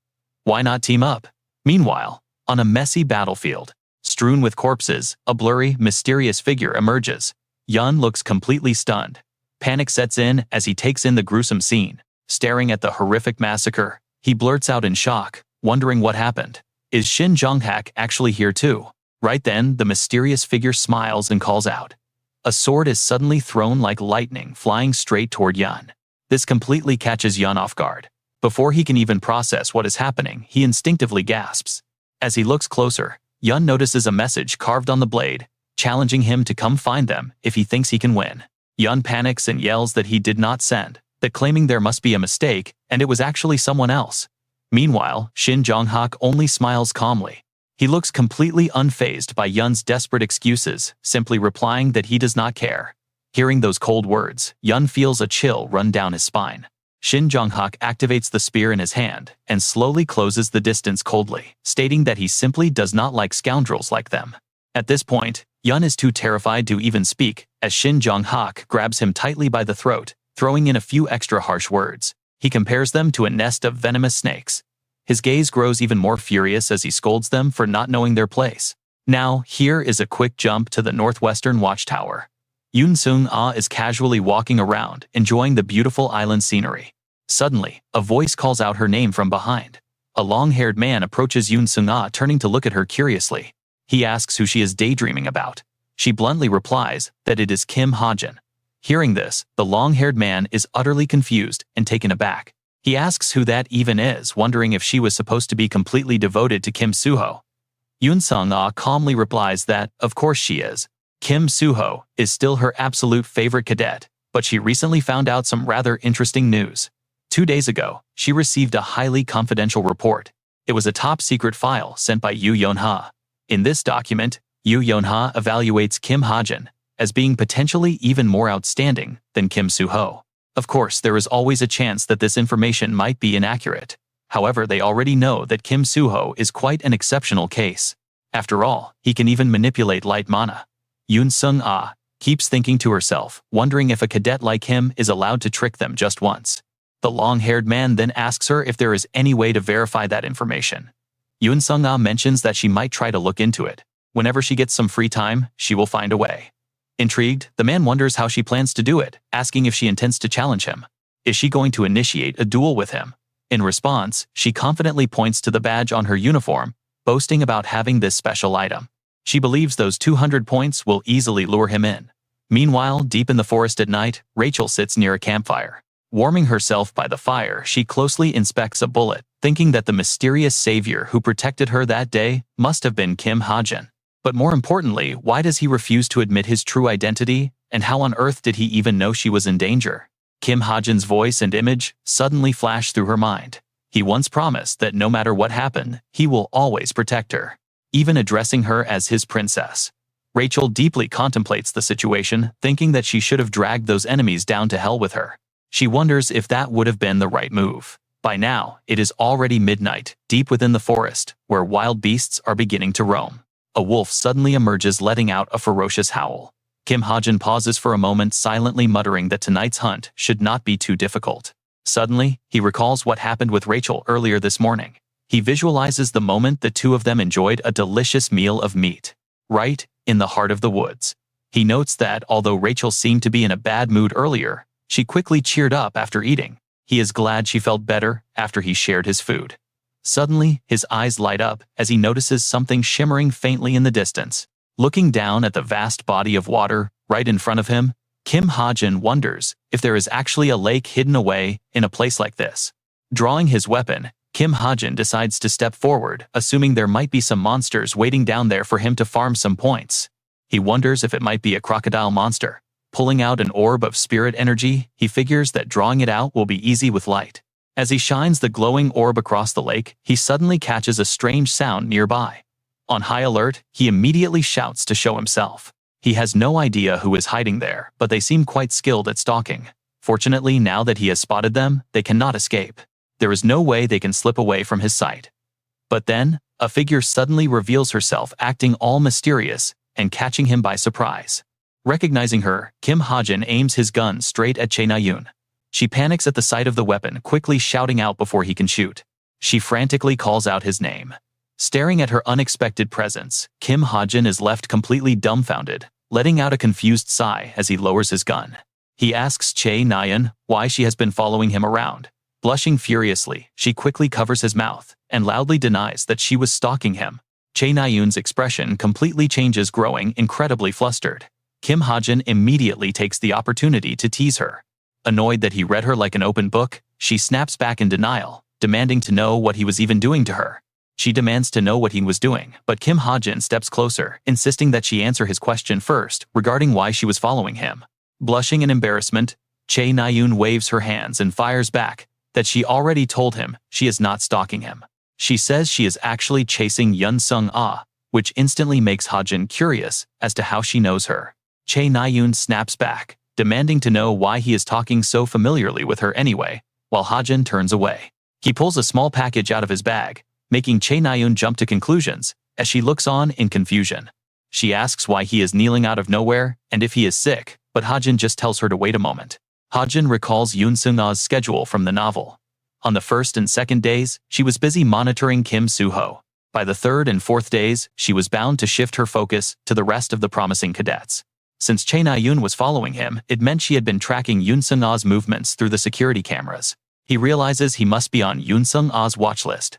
Why not team up? Meanwhile, on a messy battlefield, strewn with corpses, a blurry, mysterious figure emerges. Yun looks completely stunned. Panic sets in as he takes in the gruesome scene. Staring at the horrific massacre, he blurts out in shock, wondering what happened. Is Shin Jong-hak actually here too? Right then, the mysterious figure smiles and calls out. A sword is suddenly thrown like lightning, flying straight toward Yun. This completely catches Yun off guard. Before he can even process what is happening, he instinctively gasps. As he looks closer, Yun notices a message carved on the blade, challenging him to come find them if he thinks he can win. Yun panics and yells that he did not send, that claiming there must be a mistake, and it was actually someone else. Meanwhile, Shin Jong-hak only smiles calmly. He looks completely unfazed by Yun's desperate excuses, simply replying that he does not care. Hearing those cold words, Yun feels a chill run down his spine. Shin Jong-hak activates the spear in his hand and slowly closes the distance coldly, stating that he simply does not like scoundrels like them. At this point, Yun is too terrified to even speak, as Shin Jong-hak grabs him tightly by the throat, throwing in a few extra harsh words. He compares them to a nest of venomous snakes. His gaze grows even more furious as he scolds them for not knowing their place. Now, here is a quick jump to the northwestern watchtower. Yoon Sung-ah is casually walking around, enjoying the beautiful island scenery. Suddenly, a voice calls out her name from behind. A long-haired man approaches Yoon Sung-ah, turning to look at her curiously. He asks who she is daydreaming about. She bluntly replies that it is Kim Hajin. Hearing this, the long-haired man is utterly confused and taken aback. He asks who that even is, wondering if she was supposed to be completely devoted to Kim Soo-ho. Yoon Sung-ah calmly replies that, of course she is. Kim Soo-ho is still her absolute favorite cadet, but she recently found out some rather interesting news. 2 days ago, she received a highly confidential report. It was a top-secret file sent by Yoo Yeon-ha. In this document, Yoo Yeon-ha evaluates Kim Hajin as being potentially even more outstanding than Kim Soo-ho. Of course, there is always a chance that this information might be inaccurate. However, they already know that Kim Soo-ho is quite an exceptional case. After all, he can even manipulate light mana. Yoon Sung-ah keeps thinking to herself, wondering if a cadet like him is allowed to trick them just once. The long-haired man then asks her if there is any way to verify that information. Yoon Sung-ah mentions that she might try to look into it. Whenever she gets some free time, she will find a way. Intrigued, the man wonders how she plans to do it, asking if she intends to challenge him. Is she going to initiate a duel with him? In response, she confidently points to the badge on her uniform, boasting about having this special item. She believes those 200 points will easily lure him in. Meanwhile, deep in the forest at night, Rachel sits near a campfire. Warming herself by the fire, she closely inspects a bullet, thinking that the mysterious savior who protected her that day must have been Kim Hajin. But more importantly, why does he refuse to admit his true identity, and how on earth did he even know she was in danger? Kim Hajin's voice and image suddenly flash through her mind. He once promised that no matter what happened, he will always protect her, even addressing her as his princess. Rachel deeply contemplates the situation, thinking that she should have dragged those enemies down to hell with her. She wonders if that would have been the right move. By now, it is already midnight, deep within the forest, where wild beasts are beginning to roam. A wolf suddenly emerges, letting out a ferocious howl. Kim Hajin pauses for a moment, silently muttering that tonight's hunt should not be too difficult. Suddenly, he recalls what happened with Rachel earlier this morning. He visualizes the moment the two of them enjoyed a delicious meal of meat, right in the heart of the woods. He notes that, although Rachel seemed to be in a bad mood earlier, she quickly cheered up after eating. He is glad she felt better after he shared his food. Suddenly, his eyes light up as he notices something shimmering faintly in the distance. Looking down at the vast body of water right in front of him, Kim Hajin wonders if there is actually a lake hidden away in a place like this. Drawing his weapon, Kim Hajin decides to step forward, assuming there might be some monsters waiting down there for him to farm some points. He wonders if it might be a crocodile monster. Pulling out an orb of spirit energy, he figures that drawing it out will be easy with light. As he shines the glowing orb across the lake, he suddenly catches a strange sound nearby. On high alert, he immediately shouts to show himself. He has no idea who is hiding there, but they seem quite skilled at stalking. Fortunately, now that he has spotted them, they cannot escape. There is no way they can slip away from his sight. But then, a figure suddenly reveals herself, acting all mysterious and catching him by surprise. Recognizing her, Kim Hajin aims his gun straight at Chae Na-yoon. She panics at the sight of the weapon, quickly shouting out before he can shoot. She frantically calls out his name. Staring at her unexpected presence, Kim Hajin is left completely dumbfounded, letting out a confused sigh as he lowers his gun. He asks Chae Na-yoon why she has been following him around. Blushing furiously, she quickly covers his mouth and loudly denies that she was stalking him. Chae Na-yoon's expression completely changes, growing incredibly flustered. Kim Hajin immediately takes the opportunity to tease her. Annoyed that he read her like an open book, she snaps back in denial, demanding to know what he was even doing to her. She demands to know what he was doing, but Kim Hajin steps closer, insisting that she answer his question first regarding why she was following him. Blushing in embarrassment, Chae Na-yoon waves her hands and fires back that she already told him she is not stalking him. She says she is actually chasing Yun Sung-ah, which instantly makes Hajin curious as to how she knows her. Chae Na-yoon snaps back, demanding to know why he is talking so familiarly with her anyway, while Hajin turns away. He pulls a small package out of his bag, making Chae Na-yoon jump to conclusions as she looks on in confusion. She asks why he is kneeling out of nowhere and if he is sick, but Hajin just tells her to wait a moment. Hajin recalls Yun Sung-ah's schedule from the novel. On the first and second days, she was busy monitoring Kim Soo-ho. By the third and fourth days, she was bound to shift her focus to the rest of the promising cadets. Since Chae Na-yoon was following him, it meant she had been tracking Yun Sung-ah's movements through the security cameras. He realizes he must be on Yun Sung-ah's watch list.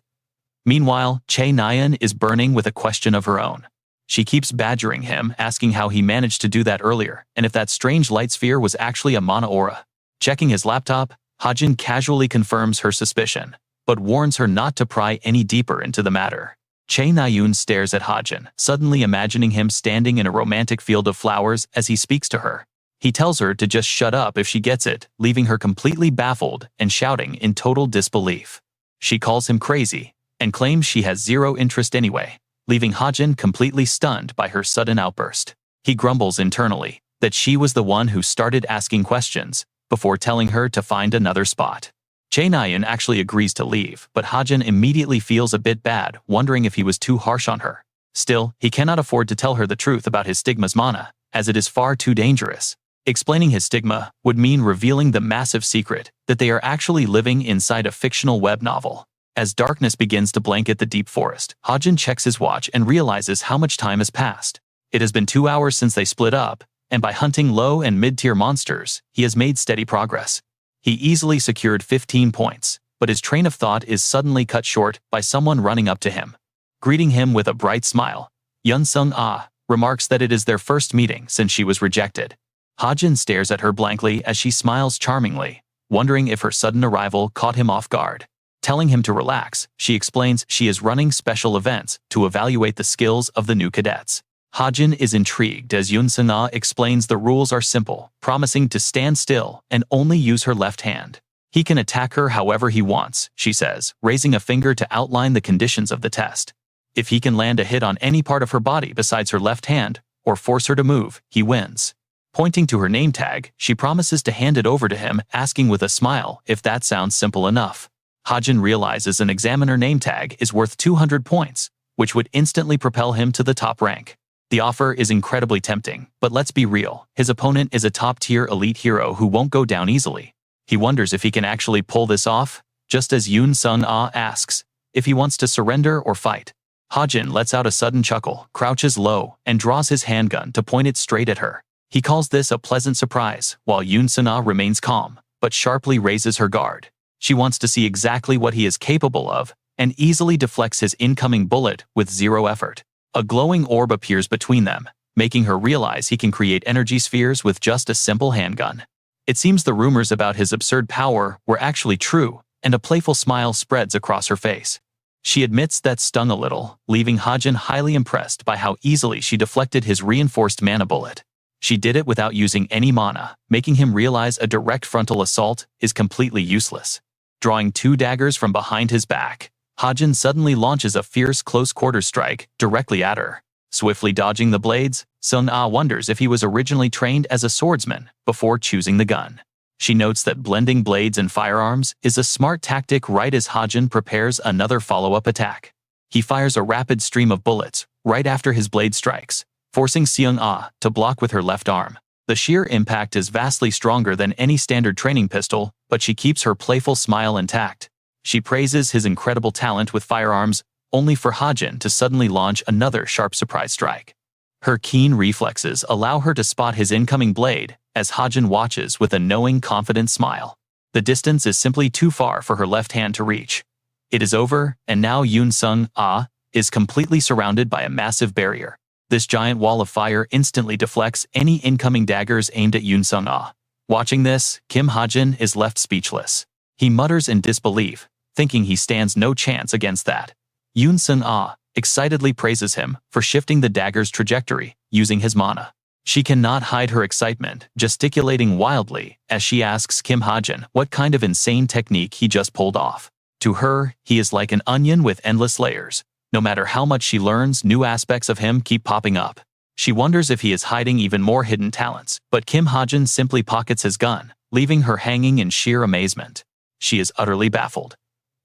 Meanwhile, Chae Na-yoon is burning with a question of her own. She keeps badgering him, asking how he managed to do that earlier, and if that strange light sphere was actually a mana aura. Checking his laptop, Hajin casually confirms her suspicion, but warns her not to pry any deeper into the matter. Chae Na-yoon stares at Hajin, suddenly imagining him standing in a romantic field of flowers as he speaks to her. He tells her to just shut up if she gets it, leaving her completely baffled and shouting in total disbelief. She calls him crazy and claims she has zero interest anyway, leaving Hajin completely stunned by her sudden outburst. He grumbles internally that she was the one who started asking questions before telling her to find another spot. Chae Na-yoon actually agrees to leave, but Hajin immediately feels a bit bad, wondering if he was too harsh on her. Still, he cannot afford to tell her the truth about his stigma's mana, as it is far too dangerous. Explaining his stigma would mean revealing the massive secret that they are actually living inside a fictional web novel. As darkness begins to blanket the deep forest, Hajin checks his watch and realizes how much time has passed. It has been 2 hours since they split up, and by hunting low and mid-tier monsters, he has made steady progress. He easily secured 15 points, but his train of thought is suddenly cut short by someone running up to him. Greeting him with a bright smile, Yun Sung-ah remarks that it is their first meeting since she was rejected. Hajin stares at her blankly as she smiles charmingly, wondering if her sudden arrival caught him off guard. Telling him to relax, she explains she is running special events to evaluate the skills of the new cadets. Hajin is intrigued as Yun Sung-ah explains the rules are simple, promising to stand still and only use her left hand. He can attack her however he wants, she says, raising a finger to outline the conditions of the test. If he can land a hit on any part of her body besides her left hand, or force her to move, he wins. Pointing to her name tag, she promises to hand it over to him, asking with a smile if that sounds simple enough. Hajin realizes an examiner name tag is worth 200 points, which would instantly propel him to the top rank. The offer is incredibly tempting, but let's be real, his opponent is a top-tier elite hero who won't go down easily. He wonders if he can actually pull this off, just as Yun Sung-ah asks if he wants to surrender or fight. Hajin lets out a sudden chuckle, crouches low, and draws his handgun to point it straight at her. He calls this a pleasant surprise, while Yun Sung-ah remains calm, but sharply raises her guard. She wants to see exactly what he is capable of, and easily deflects his incoming bullet with zero effort. A glowing orb appears between them, making her realize he can create energy spheres with just a simple handgun. It seems the rumors about his absurd power were actually true, and a playful smile spreads across her face. She admits that stung a little, leaving Hajin highly impressed by how easily she deflected his reinforced mana bullet. She did it without using any mana, making him realize a direct frontal assault is completely useless. Drawing 2 daggers from behind his back, Hajin suddenly launches a fierce close-quarters strike directly at her. Swiftly dodging the blades, Sung-ah wonders if he was originally trained as a swordsman before choosing the gun. She notes that blending blades and firearms is a smart tactic right as Hajin prepares another follow-up attack. He fires a rapid stream of bullets right after his blade strikes, forcing Seung-ah to block with her left arm. The sheer impact is vastly stronger than any standard training pistol, but she keeps her playful smile intact. She praises his incredible talent with firearms, only for Hajin to suddenly launch another sharp surprise strike. Her keen reflexes allow her to spot his incoming blade, as Hajin watches with a knowing, confident smile. The distance is simply too far for her left hand to reach. It is over, and now Yoon Sung-ah is completely surrounded by a massive barrier. This giant wall of fire instantly deflects any incoming daggers aimed at Yoon Sung-ah. Watching this, Kim Hajin is left speechless. He mutters in disbelief, thinking he stands no chance against that. Yoon Sung-ah excitedly praises him for shifting the dagger's trajectory using his mana. She cannot hide her excitement, gesticulating wildly as she asks Kim Hajin what kind of insane technique he just pulled off. To her, he is like an onion with endless layers. No matter how much she learns, new aspects of him keep popping up. She wonders if he is hiding even more hidden talents, but Kim Hajin simply pockets his gun, leaving her hanging in sheer amazement. She is utterly baffled.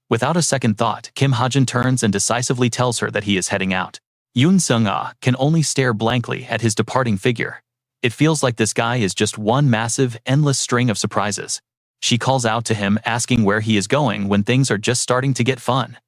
Without a second thought, Kim Hajin turns and decisively tells her that he is heading out. Yoon Sung-ah can only stare blankly at his departing figure. It feels like this guy is just one massive, endless string of surprises. She calls out to him asking where he is going when things are just starting to get fun.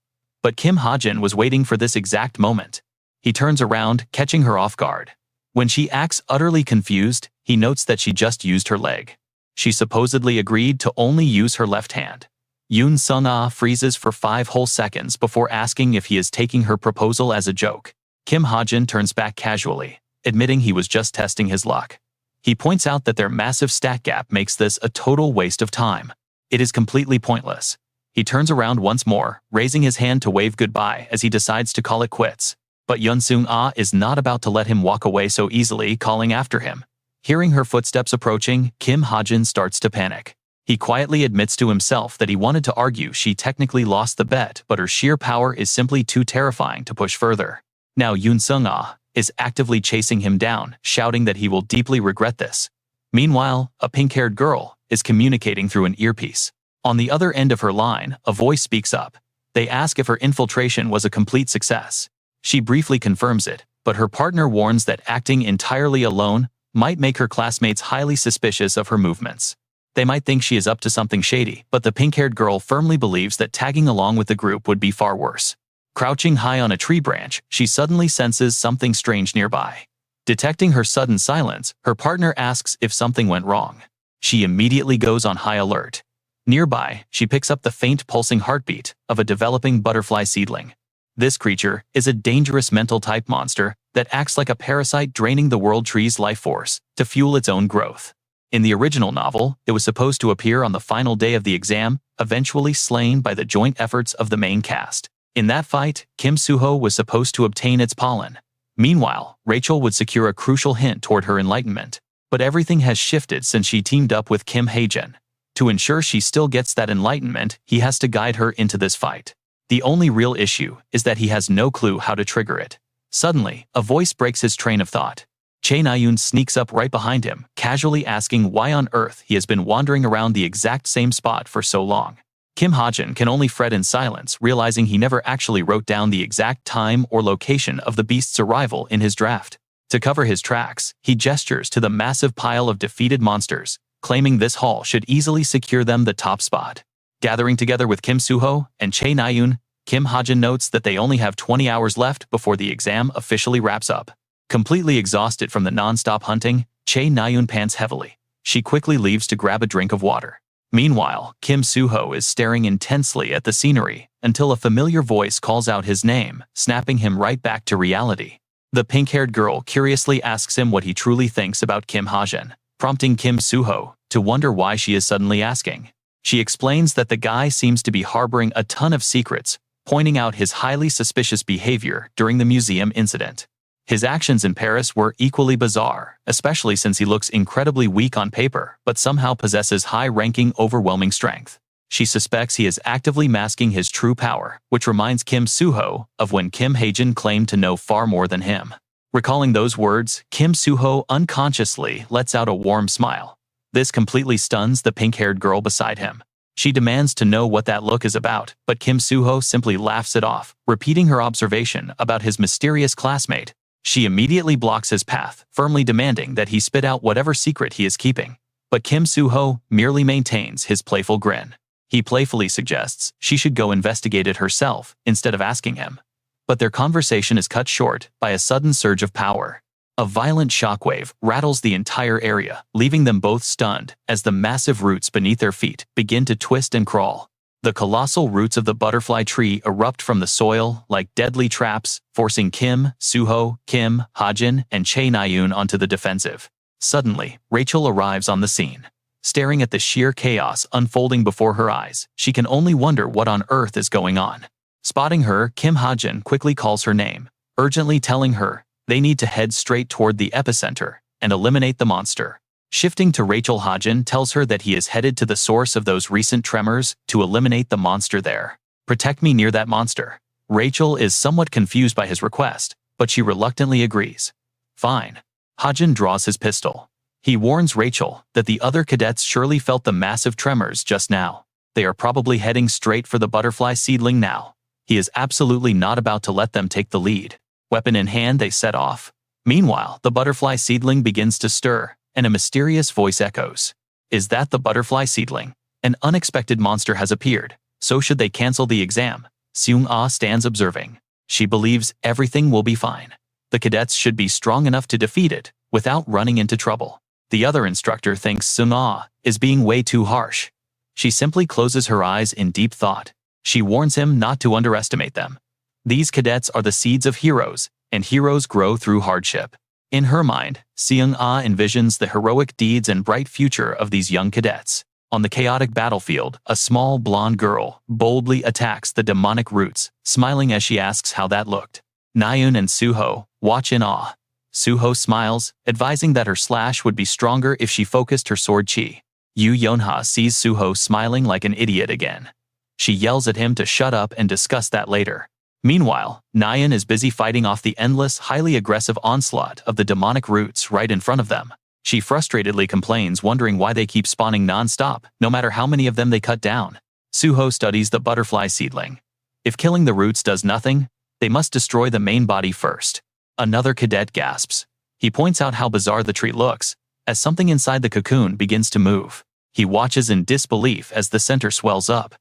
But Kim Hajin was waiting for this exact moment. He turns around, catching her off guard. When she acts utterly confused, he notes that she just used her leg. She supposedly agreed to only use her left hand. Yoon Sung-ah freezes for 5 whole seconds before asking if he is taking her proposal as a joke. Kim Hajin turns back casually, admitting he was just testing his luck. He points out that their massive stat gap makes this a total waste of time. It is completely pointless. He turns around once more, raising his hand to wave goodbye as he decides to call it quits. But Yoon Sung-ah is not about to let him walk away so easily, calling after him. Hearing her footsteps approaching, Kim Hajin starts to panic. He quietly admits to himself that he wanted to argue she technically lost the bet, but her sheer power is simply too terrifying to push further. Now Yoon Sung-ah is actively chasing him down, shouting that he will deeply regret this. Meanwhile, a pink-haired girl is communicating through an earpiece. On the other end of her line, a voice speaks up. They ask if her infiltration was a complete success. She briefly confirms it, but her partner warns that acting entirely alone might make her classmates highly suspicious of her movements. They might think she is up to something shady, but the pink-haired girl firmly believes that tagging along with the group would be far worse. Crouching high on a tree branch, she suddenly senses something strange nearby. Detecting her sudden silence, her partner asks if something went wrong. She immediately goes on high alert. Nearby, she picks up the faint pulsing heartbeat of a developing butterfly seedling. This creature is a dangerous mental-type monster that acts like a parasite, draining the world tree's life force to fuel its own growth. In the original novel, it was supposed to appear on the final day of the exam, eventually slain by the joint efforts of the main cast. In that fight, Kim Soo-ho was supposed to obtain its pollen. Meanwhile, Rachel would secure a crucial hint toward her enlightenment. But everything has shifted since she teamed up with Kim Hajin. To ensure she still gets that enlightenment, he has to guide her into this fight. The only real issue is that he has no clue how to trigger it. Suddenly, a voice breaks his train of thought. Chae Na-yoon sneaks up right behind him, casually asking why on earth he has been wandering around the exact same spot for so long. Kim Hajin can only fret in silence, realizing he never actually wrote down the exact time or location of the beast's arrival in his draft. To cover his tracks, he gestures to the massive pile of defeated monsters, claiming this haul should easily secure them the top spot. Gathering together with Kim Soo-ho and Chae Na-yoon, Kim Hajin notes that they only have 20 hours left before the exam officially wraps up. Completely exhausted from the non-stop hunting, Chae Na-yoon pants heavily. She quickly leaves to grab a drink of water. Meanwhile, Kim Soo-ho is staring intensely at the scenery until a familiar voice calls out his name, snapping him right back to reality. The pink-haired girl curiously asks him what he truly thinks about Kim Hajin, prompting Kim Soo-ho to wonder why she is suddenly asking. She explains that the guy seems to be harboring a ton of secrets, pointing out his highly suspicious behavior during the museum incident. His actions in Paris were equally bizarre, especially since he looks incredibly weak on paper but somehow possesses high-ranking, overwhelming strength. She suspects he is actively masking his true power, which reminds Kim Suho of when Kim Hajin claimed to know far more than him. Recalling those words, Kim Suho unconsciously lets out a warm smile. This completely stuns the pink-haired girl beside him. She demands to know what that look is about, but Kim Suho simply laughs it off, repeating her observation about his mysterious classmate. She immediately blocks his path, firmly demanding that he spit out whatever secret he is keeping. But Kim Suho merely maintains his playful grin. He playfully suggests she should go investigate it herself instead of asking him. But their conversation is cut short by a sudden surge of power. A violent shockwave rattles the entire area, leaving them both stunned as the massive roots beneath their feet begin to twist and crawl. The colossal roots of the butterfly tree erupt from the soil like deadly traps, forcing Kim, Suho, Kim, Hajin, and Chae Naeun onto the defensive. Suddenly, Rachel arrives on the scene. Staring at the sheer chaos unfolding before her eyes, she can only wonder what on earth is going on. Spotting her, Kim Hajin quickly calls her name, urgently telling her they need to head straight toward the epicenter and eliminate the monster. Shifting to Rachel, Hajin tells her that he is headed to the source of those recent tremors to eliminate the monster there. Protect me near that monster. Rachel is somewhat confused by his request, but she reluctantly agrees. Fine. Hajin draws his pistol. He warns Rachel that the other cadets surely felt the massive tremors just now. They are probably heading straight for the butterfly seedling now. He is absolutely not about to let them take the lead. Weapon in hand, they set off. Meanwhile, the butterfly seedling begins to stir, and a mysterious voice echoes. Is that the butterfly seedling? An unexpected monster has appeared, so should they cancel the exam? Seung-ah stands observing. She believes everything will be fine. The cadets should be strong enough to defeat it without running into trouble. The other instructor thinks Seung-ah is being way too harsh. She simply closes her eyes in deep thought. She warns him not to underestimate them. These cadets are the seeds of heroes, and heroes grow through hardship. In her mind, Seung-ah envisions the heroic deeds and bright future of these young cadets. On the chaotic battlefield, a small blonde girl boldly attacks the demonic roots, smiling as she asks how that looked. Naeun and Suho watch in awe. Suho smiles, advising that her slash would be stronger if she focused her sword chi. Yu Yonha sees Suho smiling like an idiot again. She yells at him to shut up and discuss that later. Meanwhile, Naeun is busy fighting off the endless, highly aggressive onslaught of the demonic roots right in front of them. She frustratedly complains, wondering why they keep spawning non-stop, no matter how many of them they cut down. Suho studies the butterfly seedling. If killing the roots does nothing, they must destroy the main body first. Another cadet gasps. He points out how bizarre the tree looks, as something inside the cocoon begins to move. He watches in disbelief as the center swells up.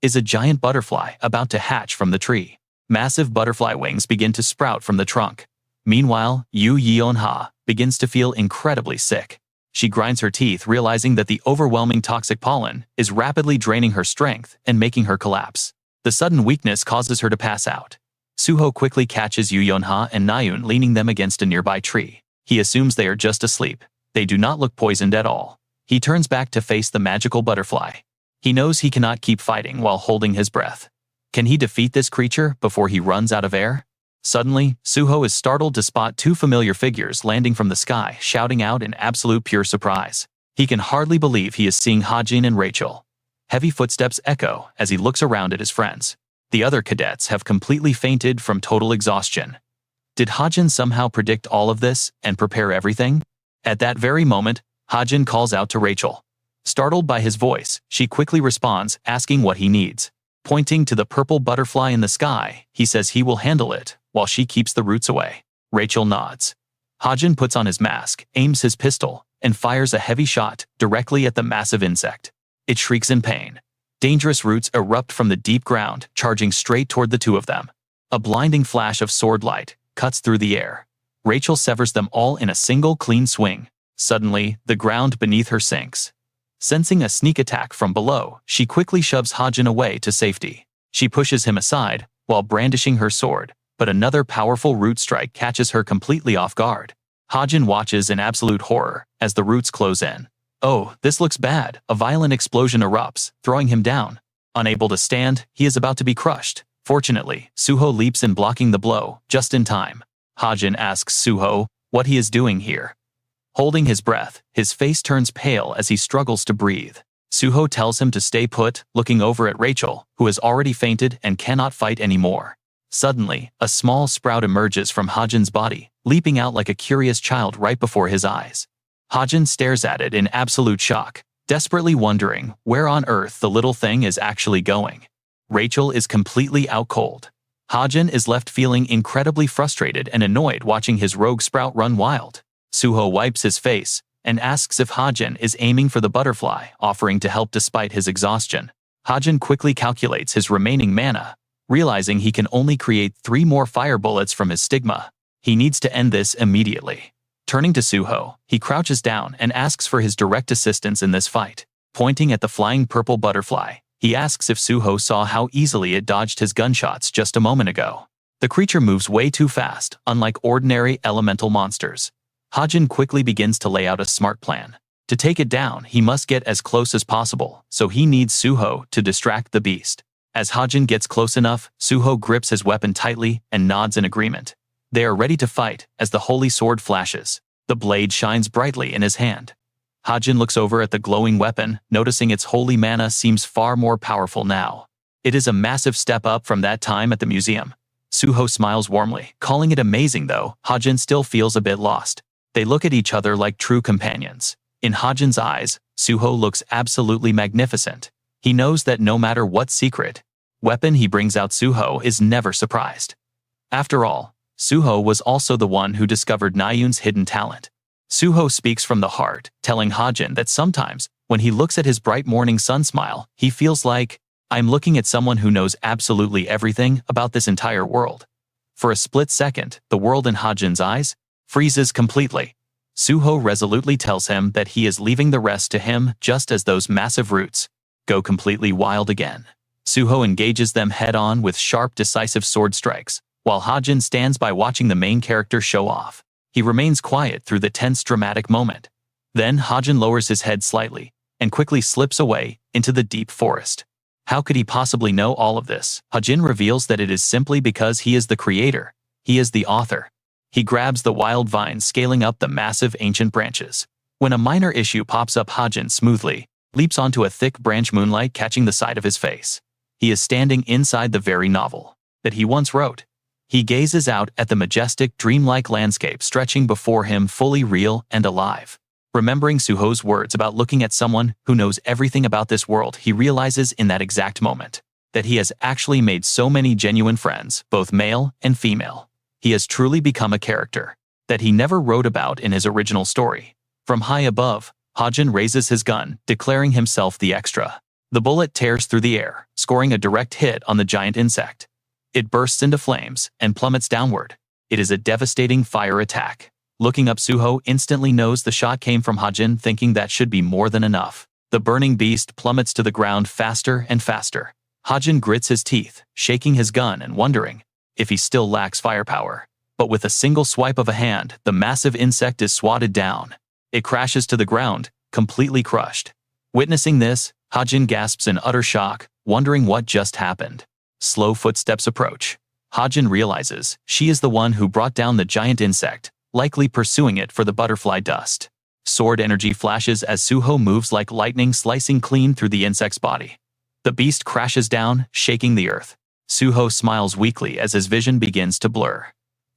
Is a giant butterfly about to hatch from the tree? Massive butterfly wings begin to sprout from the trunk. Meanwhile, Yu Yeonha begins to feel incredibly sick. She grinds her teeth, realizing that the overwhelming toxic pollen is rapidly draining her strength and making her collapse. The sudden weakness causes her to pass out. Suho quickly catches Yu Yeonha and Naeun leaning them against a nearby tree. He assumes they are just asleep. They do not look poisoned at all. He turns back to face the magical butterfly. He knows he cannot keep fighting while holding his breath. Can he defeat this creature before he runs out of air? Suddenly, Suho is startled to spot two familiar figures landing from the sky, shouting out in absolute pure surprise. He can hardly believe he is seeing Hajin and Rachel. Heavy footsteps echo as he looks around at his friends. The other cadets have completely fainted from total exhaustion. Did Hajin somehow predict all of this and prepare everything? At that very moment, Hajin calls out to Rachel. Startled by his voice, she quickly responds, asking what he needs. Pointing to the purple butterfly in the sky, he says he will handle it, while she keeps the roots away. Rachel nods. Hajin puts on his mask, aims his pistol, and fires a heavy shot directly at the massive insect. It shrieks in pain. Dangerous roots erupt from the deep ground, charging straight toward the two of them. A blinding flash of sword light cuts through the air. Rachel severs them all in a single clean swing. Suddenly, the ground beneath her sinks. Sensing a sneak attack from below, she quickly shoves Hajin away to safety. She pushes him aside while brandishing her sword, but another powerful root strike catches her completely off guard. Hajin watches in absolute horror as the roots close in. Oh, this looks bad. A violent explosion erupts, throwing him down. Unable to stand, he is about to be crushed. Fortunately, Suho leaps in, blocking the blow, just in time. Hajin asks Suho what he is doing here. Holding his breath, his face turns pale as he struggles to breathe. Suho tells him to stay put, looking over at Rachel, who has already fainted and cannot fight anymore. Suddenly, a small sprout emerges from Hajin's body, leaping out like a curious child right before his eyes. Hajin stares at it in absolute shock, desperately wondering where on earth the little thing is actually going. Rachel is completely out cold. Hajin is left feeling incredibly frustrated and annoyed watching his rogue sprout run wild. Suho wipes his face and asks if Hajin is aiming for the butterfly, offering to help despite his exhaustion. Hajin quickly calculates his remaining mana, realizing he can only create 3 more fire bullets from his stigma. He needs to end this immediately. Turning to Suho, he crouches down and asks for his direct assistance in this fight. Pointing at the flying purple butterfly, he asks if Suho saw how easily it dodged his gunshots just a moment ago. The creature moves way too fast, unlike ordinary elemental monsters. Hajin quickly begins to lay out a smart plan. To take it down, he must get as close as possible, so he needs Suho to distract the beast. As Hajin gets close enough, Suho grips his weapon tightly and nods in agreement. They are ready to fight as the holy sword flashes. The blade shines brightly in his hand. Hajin looks over at the glowing weapon, noticing its holy mana seems far more powerful now. It is a massive step up from that time at the museum. Suho smiles warmly, calling it amazing though. Hajin still feels a bit lost. They look at each other like true companions. In Hajin's eyes, Suho looks absolutely magnificent. He knows that no matter what secret weapon he brings out, Suho is never surprised. After all, Suho was also the one who discovered Nayun's hidden talent. Suho speaks from the heart, telling Hajin that sometimes, when he looks at his bright morning sun smile, he feels like, I'm looking at someone who knows absolutely everything about this entire world. For a split second, the world in Hajin's eyes freezes completely. Suho resolutely tells him that he is leaving the rest to him just as those massive roots go completely wild again. Suho engages them head-on with sharp, decisive sword strikes, while Hajin stands by watching the main character show off. He remains quiet through the tense, dramatic moment. Then Hajin lowers his head slightly and quickly slips away into the deep forest. How could he possibly know all of this? Hajin reveals that it is simply because he is the creator. He is the author. He grabs the wild vines scaling up the massive ancient branches. When a minor issue pops up, Hajin smoothly leaps onto a thick branch, moonlight catching the side of his face. He is standing inside the very novel that he once wrote. He gazes out at the majestic, dreamlike landscape stretching before him, fully real and alive. Remembering Suho's words about looking at someone who knows everything about this world, he realizes in that exact moment that he has actually made so many genuine friends, both male and female. He has truly become a character that he never wrote about in his original story. From high above, Hajin raises his gun, declaring himself the extra. The bullet tears through the air, scoring a direct hit on the giant insect. It bursts into flames and plummets downward. It is a devastating fire attack. Looking up, Suho instantly knows the shot came from Hajin, thinking that should be more than enough. The burning beast plummets to the ground faster and faster. Hajin grits his teeth, shaking his gun and wondering if he still lacks firepower. But with a single swipe of a hand, the massive insect is swatted down. It crashes to the ground, completely crushed. Witnessing this, Hajin gasps in utter shock, wondering what just happened. Slow footsteps approach. Hajin realizes she is the one who brought down the giant insect, likely pursuing it for the butterfly dust. Sword energy flashes as Suho moves like lightning, slicing clean through the insect's body. The beast crashes down, shaking the earth. Suho smiles weakly as his vision begins to blur.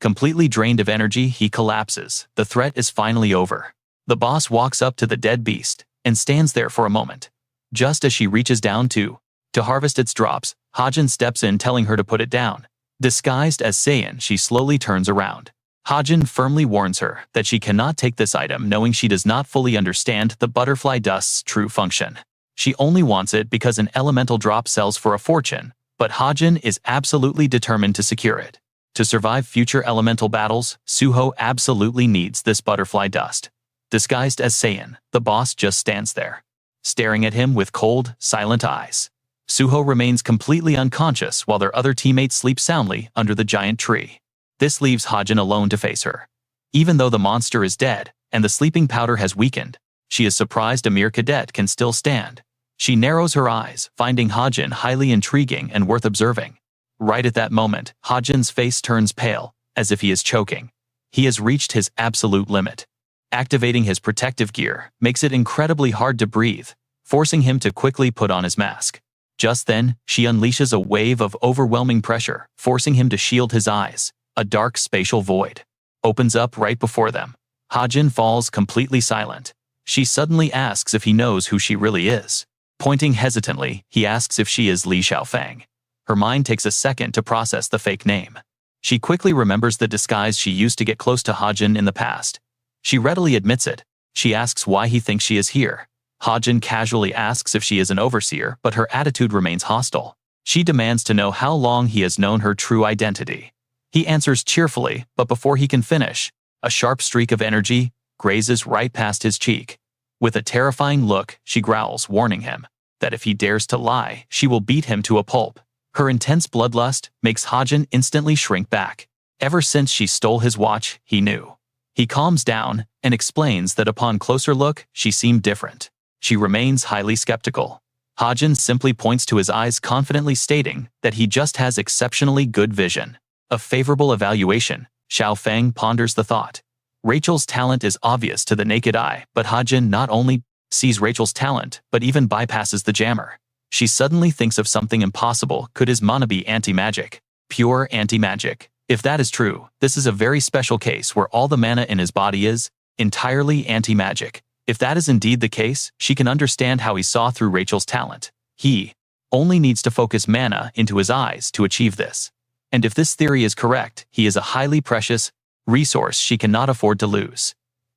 Completely drained of energy, he collapses. The threat is finally over. The boss walks up to the dead beast and stands there for a moment. Just as she reaches down to harvest its drops, Hajin steps in, telling her to put it down. Disguised as Saiyan, she slowly turns around. Hajin firmly warns her that she cannot take this item, knowing she does not fully understand the butterfly dust's true function. She only wants it because an elemental drop sells for a fortune, but Hajin is absolutely determined to secure it. To survive future elemental battles, Suho absolutely needs this butterfly dust. Disguised as Saiyan, the boss just stands there, staring at him with cold, silent eyes. Suho remains completely unconscious while their other teammates sleep soundly under the giant tree. This leaves Hajin alone to face her. Even though the monster is dead and the sleeping powder has weakened, she is surprised a mere cadet can still stand. She narrows her eyes, finding Hajin highly intriguing and worth observing. Right at that moment, Hajin's face turns pale, as if he is choking. He has reached his absolute limit. Activating his protective gear makes it incredibly hard to breathe. forcing him to quickly put on his mask. Just then, she unleashes a wave of overwhelming pressure, forcing him to shield his eyes. A dark spatial void opens up right before them. Hajin falls completely silent. She suddenly asks if he knows who she really is. Pointing hesitantly, he asks if she is Li Xiaofeng. Her mind takes a second to process the fake name. She quickly remembers the disguise she used to get close to Hajin in the past. She readily admits it. She asks why he thinks she is here. Hajin casually asks if she is an overseer, but her attitude remains hostile. She demands to know how long he has known her true identity. He answers cheerfully, but before he can finish, a sharp streak of energy grazes right past his cheek. With a terrifying look, she growls, warning him that if he dares to lie, she will beat him to a pulp. Her intense bloodlust makes Hajin instantly shrink back. Ever since she stole his watch, he knew. He calms down and explains that upon closer look, she seemed different. She remains highly skeptical. Hajin simply points to his eyes, confidently stating that he just has exceptionally good vision. A favorable evaluation, Xiaofeng ponders the thought. Rachel's talent is obvious to the naked eye, but Hajin not only sees Rachel's talent, but even bypasses the jammer. She suddenly thinks of something impossible. Could his mana be anti-magic? Pure anti-magic. If that is true, this is a very special case where all the mana in his body is entirely anti-magic. If that is indeed the case, she can understand how he saw through Rachel's talent. He only needs to focus mana into his eyes to achieve this. And if this theory is correct, he is a highly precious resource she cannot afford to lose.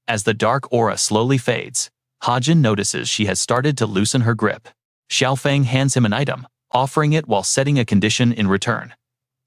As the dark aura slowly fades, Hajin notices she has started to loosen her grip. Xiaofeng hands him an item, offering it while setting a condition in return.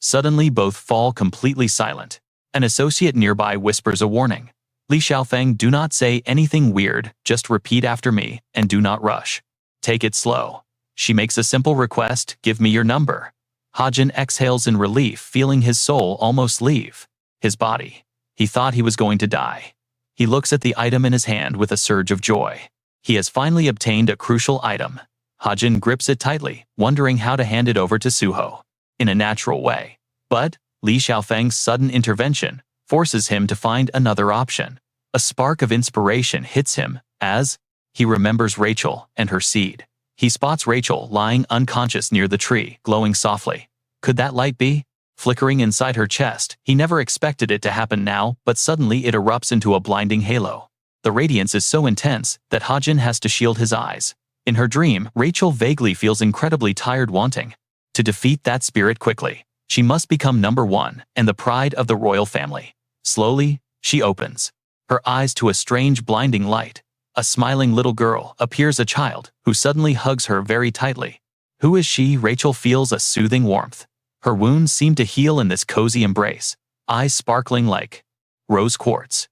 Suddenly both fall completely silent. An associate nearby whispers a warning. Li Xiaofeng, do not say anything weird, just repeat after me, and do not rush. Take it slow. She makes a simple request, give me your number. Hajin exhales in relief, feeling his soul almost leave his body. He thought he was going to die. He looks at the item in his hand with a surge of joy. He has finally obtained a crucial item. Hajin grips it tightly, wondering how to hand it over to Suho in a natural way. But Li Xiaofeng's sudden intervention forces him to find another option. A spark of inspiration hits him as he remembers Rachel and her seed. He spots Rachel lying unconscious near the tree, glowing softly. Could that light be flickering inside her chest? He never expected it to happen now, but suddenly it erupts into a blinding halo. The radiance is so intense that Hajin has to shield his eyes. In her dream, Rachel vaguely feels incredibly tired, wanting to defeat that spirit quickly. She must become number one and the pride of the royal family. Slowly, she opens her eyes to a strange blinding light. A smiling little girl appears, a child who suddenly hugs her very tightly. Who is she? Rachel feels a soothing warmth. Her wounds seem to heal in this cozy embrace, eyes sparkling like rose quartz.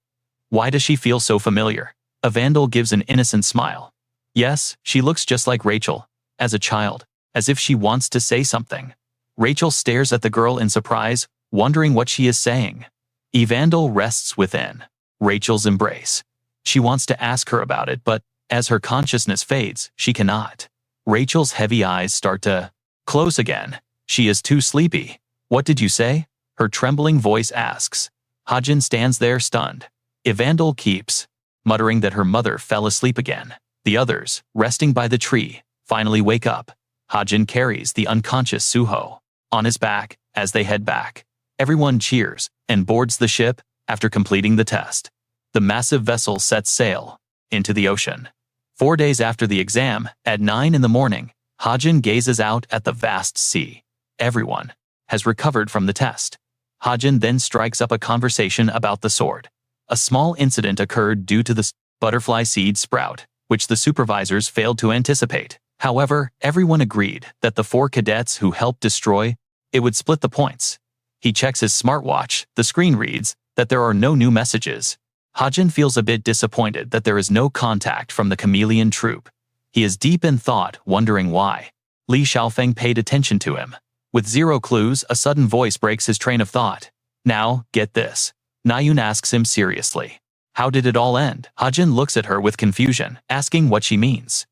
Why does she feel so familiar? Evander gives an innocent smile. Yes, she looks just like Rachel, as a child, as if she wants to say something. Rachel stares at the girl in surprise, wondering what she is saying. Evander rests within Rachel's embrace. She wants to ask her about it, but as her consciousness fades, she cannot. Rachel's heavy eyes start to close again. She is too sleepy. What did you say? Her trembling voice asks. Hajin stands there stunned. Evander keeps muttering that her mother fell asleep again. The others, resting by the tree, finally wake up. Hajin carries the unconscious Suho on his back as they head back. Everyone cheers and boards the ship after completing the test. The massive vessel sets sail into the ocean. 4 days after the exam, at 9 in the morning, Hajin gazes out at the vast sea. Everyone has recovered from the test. Hajin then strikes up a conversation about the sword. A small incident occurred due to the butterfly seed sprout, which the supervisors failed to anticipate. However, everyone agreed that the 4 cadets who helped destroy it would split the points. He checks his smartwatch. The screen reads that there are no new messages. Hajin feels a bit disappointed that there is no contact from the chameleon troop. He is deep in thought, wondering why Li Xiaofeng paid attention to him. With 0 clues, a sudden voice breaks his train of thought. Now, get this. Nayun asks him seriously. How did it all end? Hajin looks at her with confusion, asking what she means.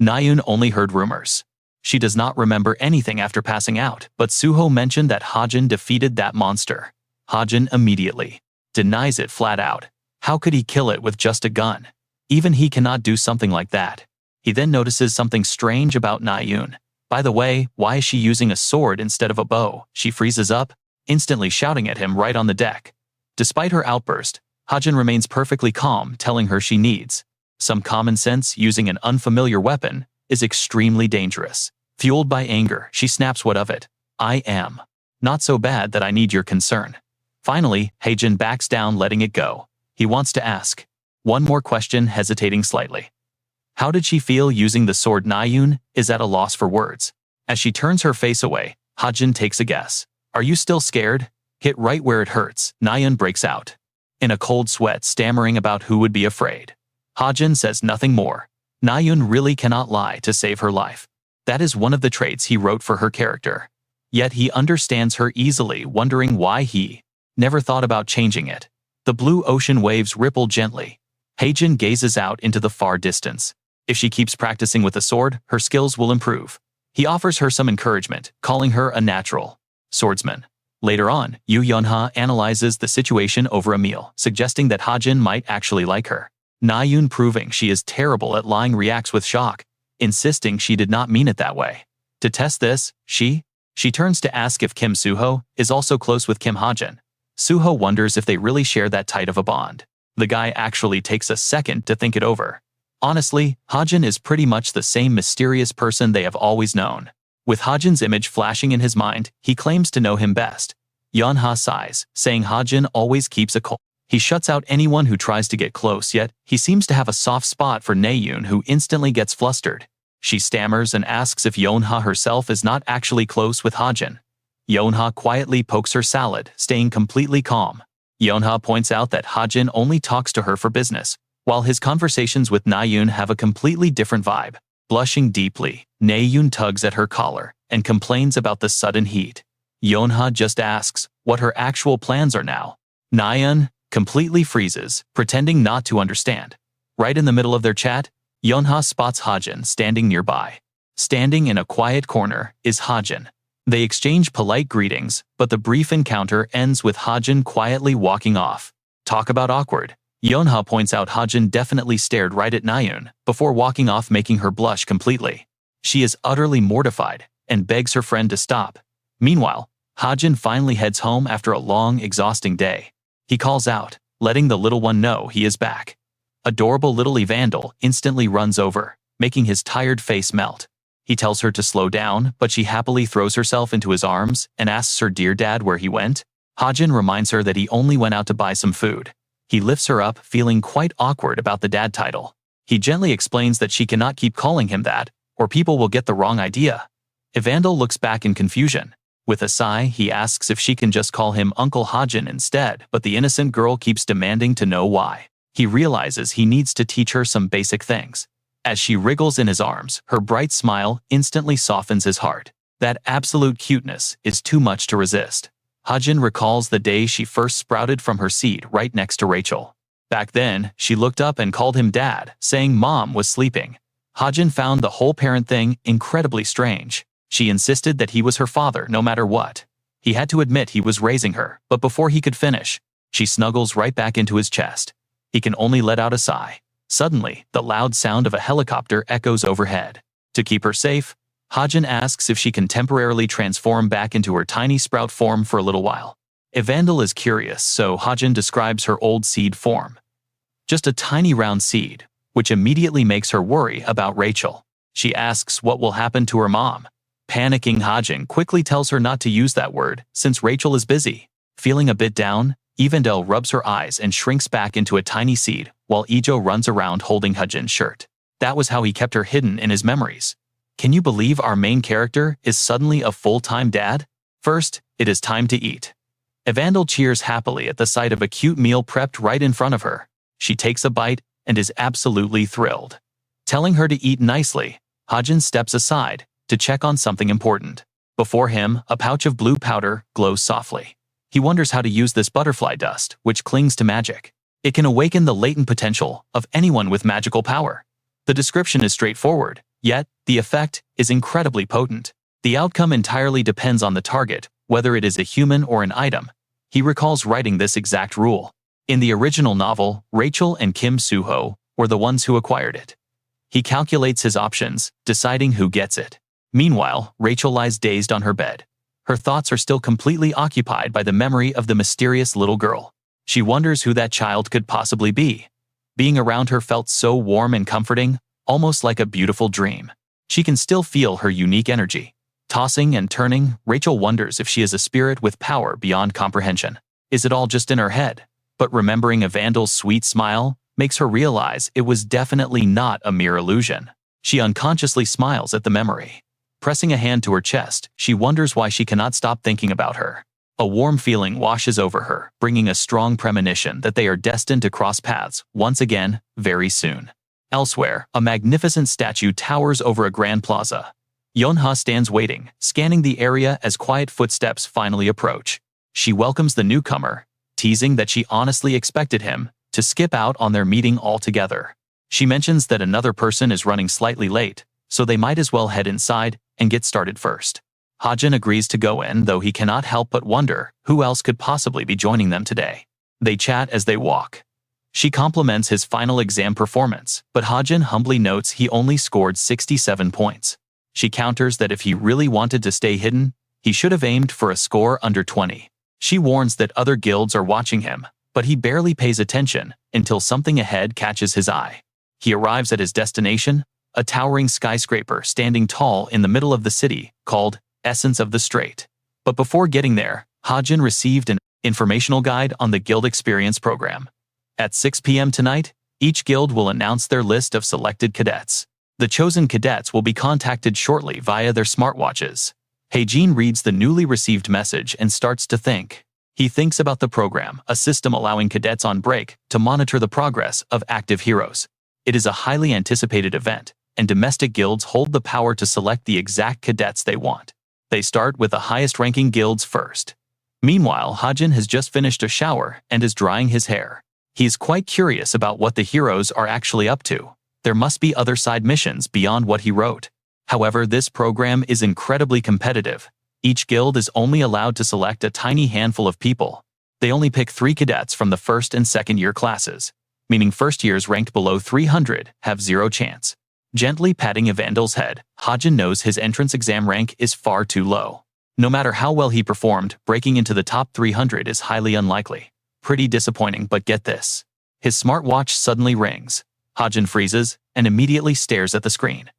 Nayun only heard rumors. She does not remember anything after passing out, but Suho mentioned that Hajin defeated that monster. Hajin immediately denies it flat out. How could he kill it with just a gun? Even he cannot do something like that. He then notices something strange about Na-yoon. By the way, why is she using a sword instead of a bow? She freezes up, instantly shouting at him right on the deck. Despite her outburst, Hajin remains perfectly calm, telling her she needs some common sense. Using an unfamiliar weapon is extremely dangerous. Fueled by anger, she snaps, "What of it? I am not so bad that I need your concern." Finally, Hajin backs down, letting it go. He wants to ask one more question, hesitating slightly. How did she feel using the sword? Na-yoon is at a loss for words. As she turns her face away, Hajin takes a guess. "Are you still scared?" "Hit right where it hurts," Na-yoon breaks out, in a cold sweat, stammering about who would be afraid. Hajin says nothing more. Na-yoon really cannot lie to save her life. That is one of the traits he wrote for her character. Yet he understands her easily, wondering why he never thought about changing it. The blue ocean waves ripple gently. Hajin gazes out into the far distance. If she keeps practicing with the sword, her skills will improve. He offers her some encouragement, calling her a natural swordsman. Later on, Yu Yunha analyzes the situation over a meal, suggesting that Hajin might actually like her. Na-yoon, proving she is terrible at lying, reacts with shock, insisting she did not mean it that way. To test this, she turns to ask if Kim Suho is also close with Kim Hajin. Suho wonders if they really share that tight of a bond. The guy actually takes a second to think it over. Honestly, Hajin is pretty much the same mysterious person they have always known. With Hajin's image flashing in his mind, he claims to know him best. Yunha sighs, saying Hajin always keeps a cold. He shuts out anyone who tries to get close, yet he seems to have a soft spot for Na-yoon, who instantly gets flustered. She stammers and asks if Yunha herself is not actually close with Hajin. Yunha quietly pokes her salad, staying completely calm. Yunha points out that Hajin only talks to her for business, while his conversations with Na-yoon have a completely different vibe. Blushing deeply, Na-yoon tugs at her collar and complains about the sudden heat. Yunha just asks what her actual plans are now. Na-yoon completely freezes, pretending not to understand. Right in the middle of their chat, Yunha spots Hajin standing nearby. Standing in a quiet corner is Hajin. They exchange polite greetings, but the brief encounter ends with Hajin quietly walking off. Talk about awkward. Yunha points out Hajin definitely stared right at Na-yoon before walking off, making her blush completely. She is utterly mortified and begs her friend to stop. Meanwhile, Hajin finally heads home after a long, exhausting day. He calls out, letting the little one know he is back. Adorable little Evandel instantly runs over, making his tired face melt. He tells her to slow down, but she happily throws herself into his arms and asks her dear dad where he went. Hajin reminds her that he only went out to buy some food. He lifts her up, feeling quite awkward about the dad title. He gently explains that she cannot keep calling him that, or people will get the wrong idea. Evandel looks back in confusion. With a sigh, he asks if she can just call him Uncle Hajin instead, but the innocent girl keeps demanding to know why. He realizes he needs to teach her some basic things. As she wriggles in his arms, her bright smile instantly softens his heart. That absolute cuteness is too much to resist. Hajin recalls the day she first sprouted from her seed right next to Rachel. Back then, she looked up and called him dad, saying mom was sleeping. Hajin found the whole parent thing incredibly strange. She insisted that he was her father no matter what. He had to admit he was raising her, but before he could finish, she snuggles right back into his chest. He can only let out a sigh. Suddenly, the loud sound of a helicopter echoes overhead. To keep her safe, Hajin asks if she can temporarily transform back into her tiny sprout form for a little while. Evandel is curious, so Hajin describes her old seed form. Just a tiny round seed, which immediately makes her worry about Rachel. She asks what will happen to her mom. Panicking, Hajin quickly tells her not to use that word, since Rachel is busy. Feeling a bit down, Evandel rubs her eyes and shrinks back into a tiny seed, while Ijo runs around holding Hajin's shirt. That was how he kept her hidden in his memories. Can you believe our main character is suddenly a full-time dad? First, it is time to eat. Evandel cheers happily at the sight of a cute meal prepped right in front of her. She takes a bite and is absolutely thrilled. Telling her to eat nicely, Hajin steps aside to check on something important. Before him, a pouch of blue powder glows softly. He wonders how to use this butterfly dust, which clings to magic. It can awaken the latent potential of anyone with magical power. The description is straightforward, yet the effect is incredibly potent. The outcome entirely depends on the target, whether it is a human or an item. He recalls writing this exact rule. In the original novel, Rachel and Kim Suho were the ones who acquired it. He calculates his options, deciding who gets it. Meanwhile, Rachel lies dazed on her bed. Her thoughts are still completely occupied by the memory of the mysterious little girl. She wonders who that child could possibly be. Being around her felt so warm and comforting, almost like a beautiful dream. She can still feel her unique energy. Tossing and turning, Rachel wonders if she is a spirit with power beyond comprehension. Is it all just in her head? But remembering Evandal's sweet smile makes her realize it was definitely not a mere illusion. She unconsciously smiles at the memory. Pressing a hand to her chest, she wonders why she cannot stop thinking about her. A warm feeling washes over her, bringing a strong premonition that they are destined to cross paths once again, very soon. Elsewhere, a magnificent statue towers over a grand plaza. Yonha stands waiting, scanning the area as quiet footsteps finally approach. She welcomes the newcomer, teasing that she honestly expected him to skip out on their meeting altogether. She mentions that another person is running slightly late, so they might as well head inside and get started first. Hajin agrees to go in, though he cannot help but wonder who else could possibly be joining them today. They chat as they walk. She compliments his final exam performance, but Hajin humbly notes he only scored 67 points. She counters that if he really wanted to stay hidden, he should have aimed for a score under 20. She warns that other guilds are watching him, but he barely pays attention until something ahead catches his eye. He arrives at his destination, a towering skyscraper standing tall in the middle of the city, called Essence of the Strait. But before getting there, Hajin received an informational guide on the guild experience program. At 6 p.m. tonight, each guild will announce their list of selected cadets. The chosen cadets will be contacted shortly via their smartwatches. Heijin reads the newly received message and starts to think. He thinks about the program, a system allowing cadets on break to monitor the progress of active heroes. It is a highly anticipated event, and domestic guilds hold the power to select the exact cadets they want. They start with the highest-ranking guilds first. Meanwhile, Hajin has just finished a shower and is drying his hair. He is quite curious about what the heroes are actually up to. There must be other side missions beyond what he wrote. However, this program is incredibly competitive. Each guild is only allowed to select a tiny handful of people. They only pick 3 cadets from the first and second year classes, meaning first years ranked below 300 have 0 chance. Gently patting Evandal's head, Hajin knows his entrance exam rank is far too low. No matter how well he performed, breaking into the top 300 is highly unlikely. Pretty disappointing, but get this. His smartwatch suddenly rings. Hajin freezes and immediately stares at the screen.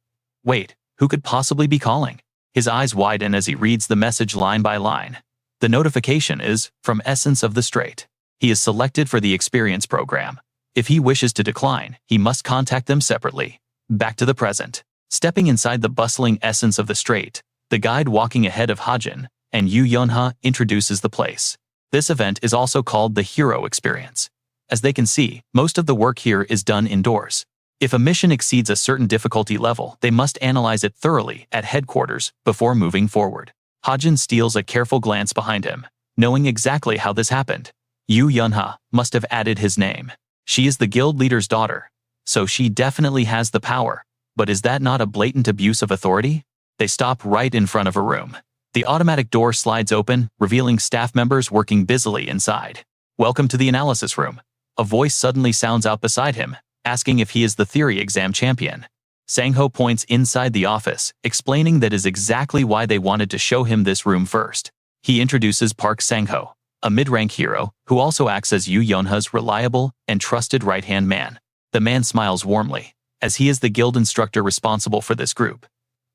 Wait, who could possibly be calling? His eyes widen as he reads the message line by line. The notification is from Essence of the Strait. He is selected for the experience program. If he wishes to decline, he must contact them separately. Back to the present. Stepping inside the bustling Essence of the Strait, the guide walking ahead of Hajin and Yu Yonha introduces the place. This event is also called the Hero Experience. As they can see, most of the work here is done indoors. If a mission exceeds a certain difficulty level, they must analyze it thoroughly at headquarters before moving forward. Hajin steals a careful glance behind him, knowing exactly how this happened. Yu Yunha must have added his name. She is the guild leader's daughter, so she definitely has the power. But is that not a blatant abuse of authority? They stop right in front of a room. The automatic door slides open, revealing staff members working busily inside. Welcome to the analysis room. A voice suddenly sounds out beside him, asking if he is the theory exam champion. Sangho points inside the office, explaining that is exactly why they wanted to show him this room first. He introduces Park Sangho, a mid-rank hero who also acts as Yu Yonha's reliable and trusted right-hand man. The man smiles warmly, as he is the guild instructor responsible for this group.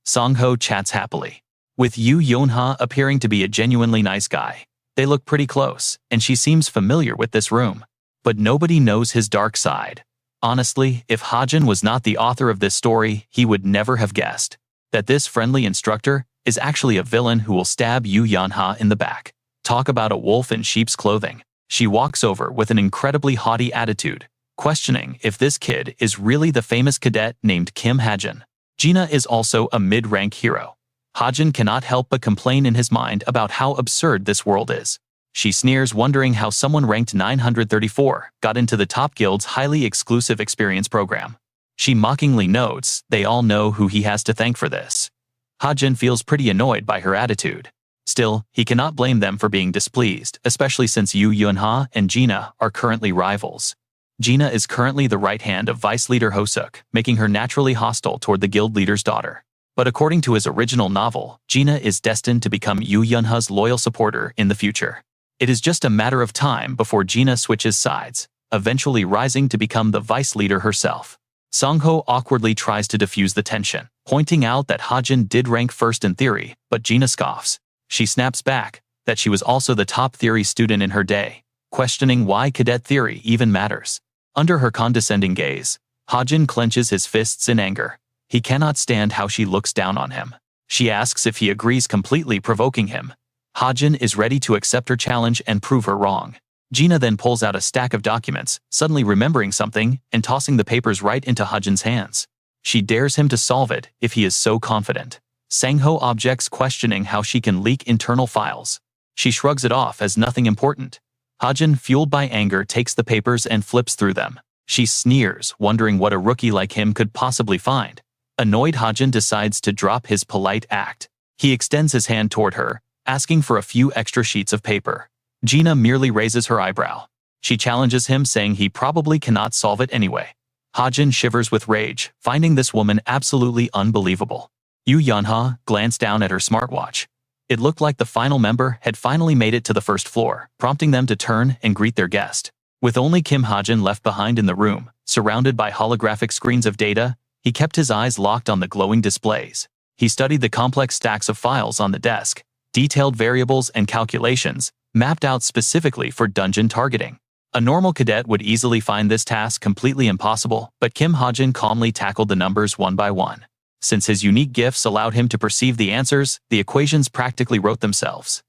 Sangho chats happily, with Yu Yonha appearing to be a genuinely nice guy. They look pretty close, and she seems familiar with this room. But nobody knows his dark side. Honestly, if Hajin was not the author of this story, he would never have guessed that this friendly instructor is actually a villain who will stab Yu Yanha in the back. Talk about a wolf in sheep's clothing. She walks over with an incredibly haughty attitude, questioning if this kid is really the famous cadet named Kim Hajin. Gina is also a mid-rank hero. Hajin cannot help but complain in his mind about how absurd this world is. She sneers, wondering how someone ranked 934 got into the top guild's highly exclusive experience program. She mockingly notes they all know who he has to thank for this. Hajin feels pretty annoyed by her attitude. Still, he cannot blame them for being displeased, especially since Yu Yunha and Gina are currently rivals. Gina is currently the right hand of vice leader Hosuk, making her naturally hostile toward the guild leader's daughter. But according to his original novel, Gina is destined to become Yu Yunha's loyal supporter in the future. It is just a matter of time before Gina switches sides, eventually rising to become the vice leader herself. Songho awkwardly tries to defuse the tension, pointing out that Hajin did rank first in theory, but Gina scoffs. She snaps back that she was also the top theory student in her day, questioning why cadet theory even matters. Under her condescending gaze, Hajin clenches his fists in anger. He cannot stand how she looks down on him. She asks if he agrees, completely provoking him. Hajin is ready to accept her challenge and prove her wrong. Gina then pulls out a stack of documents, suddenly remembering something and tossing the papers right into Hajin's hands. She dares him to solve it if he is so confident. Sangho objects, questioning how she can leak internal files. She shrugs it off as nothing important. Hajin, fueled by anger, takes the papers and flips through them. She sneers, wondering what a rookie like him could possibly find. Annoyed, Hajin decides to drop his polite act. He extends his hand toward her, asking for a few extra sheets of paper. Gina merely raises her eyebrow. She challenges him, saying he probably cannot solve it anyway. Hajin shivers with rage, finding this woman absolutely unbelievable. Yu Yunha glanced down at her smartwatch. It looked like the final member had finally made it to the first floor, prompting them to turn and greet their guest. With only Kim Hajin left behind in the room, surrounded by holographic screens of data, he kept his eyes locked on the glowing displays. He studied the complex stacks of files on the desk, detailed variables and calculations, mapped out specifically for dungeon targeting. A normal cadet would easily find this task completely impossible, but Kim Hajin calmly tackled the numbers one by one. Since his unique gifts allowed him to perceive the answers, the equations practically wrote themselves.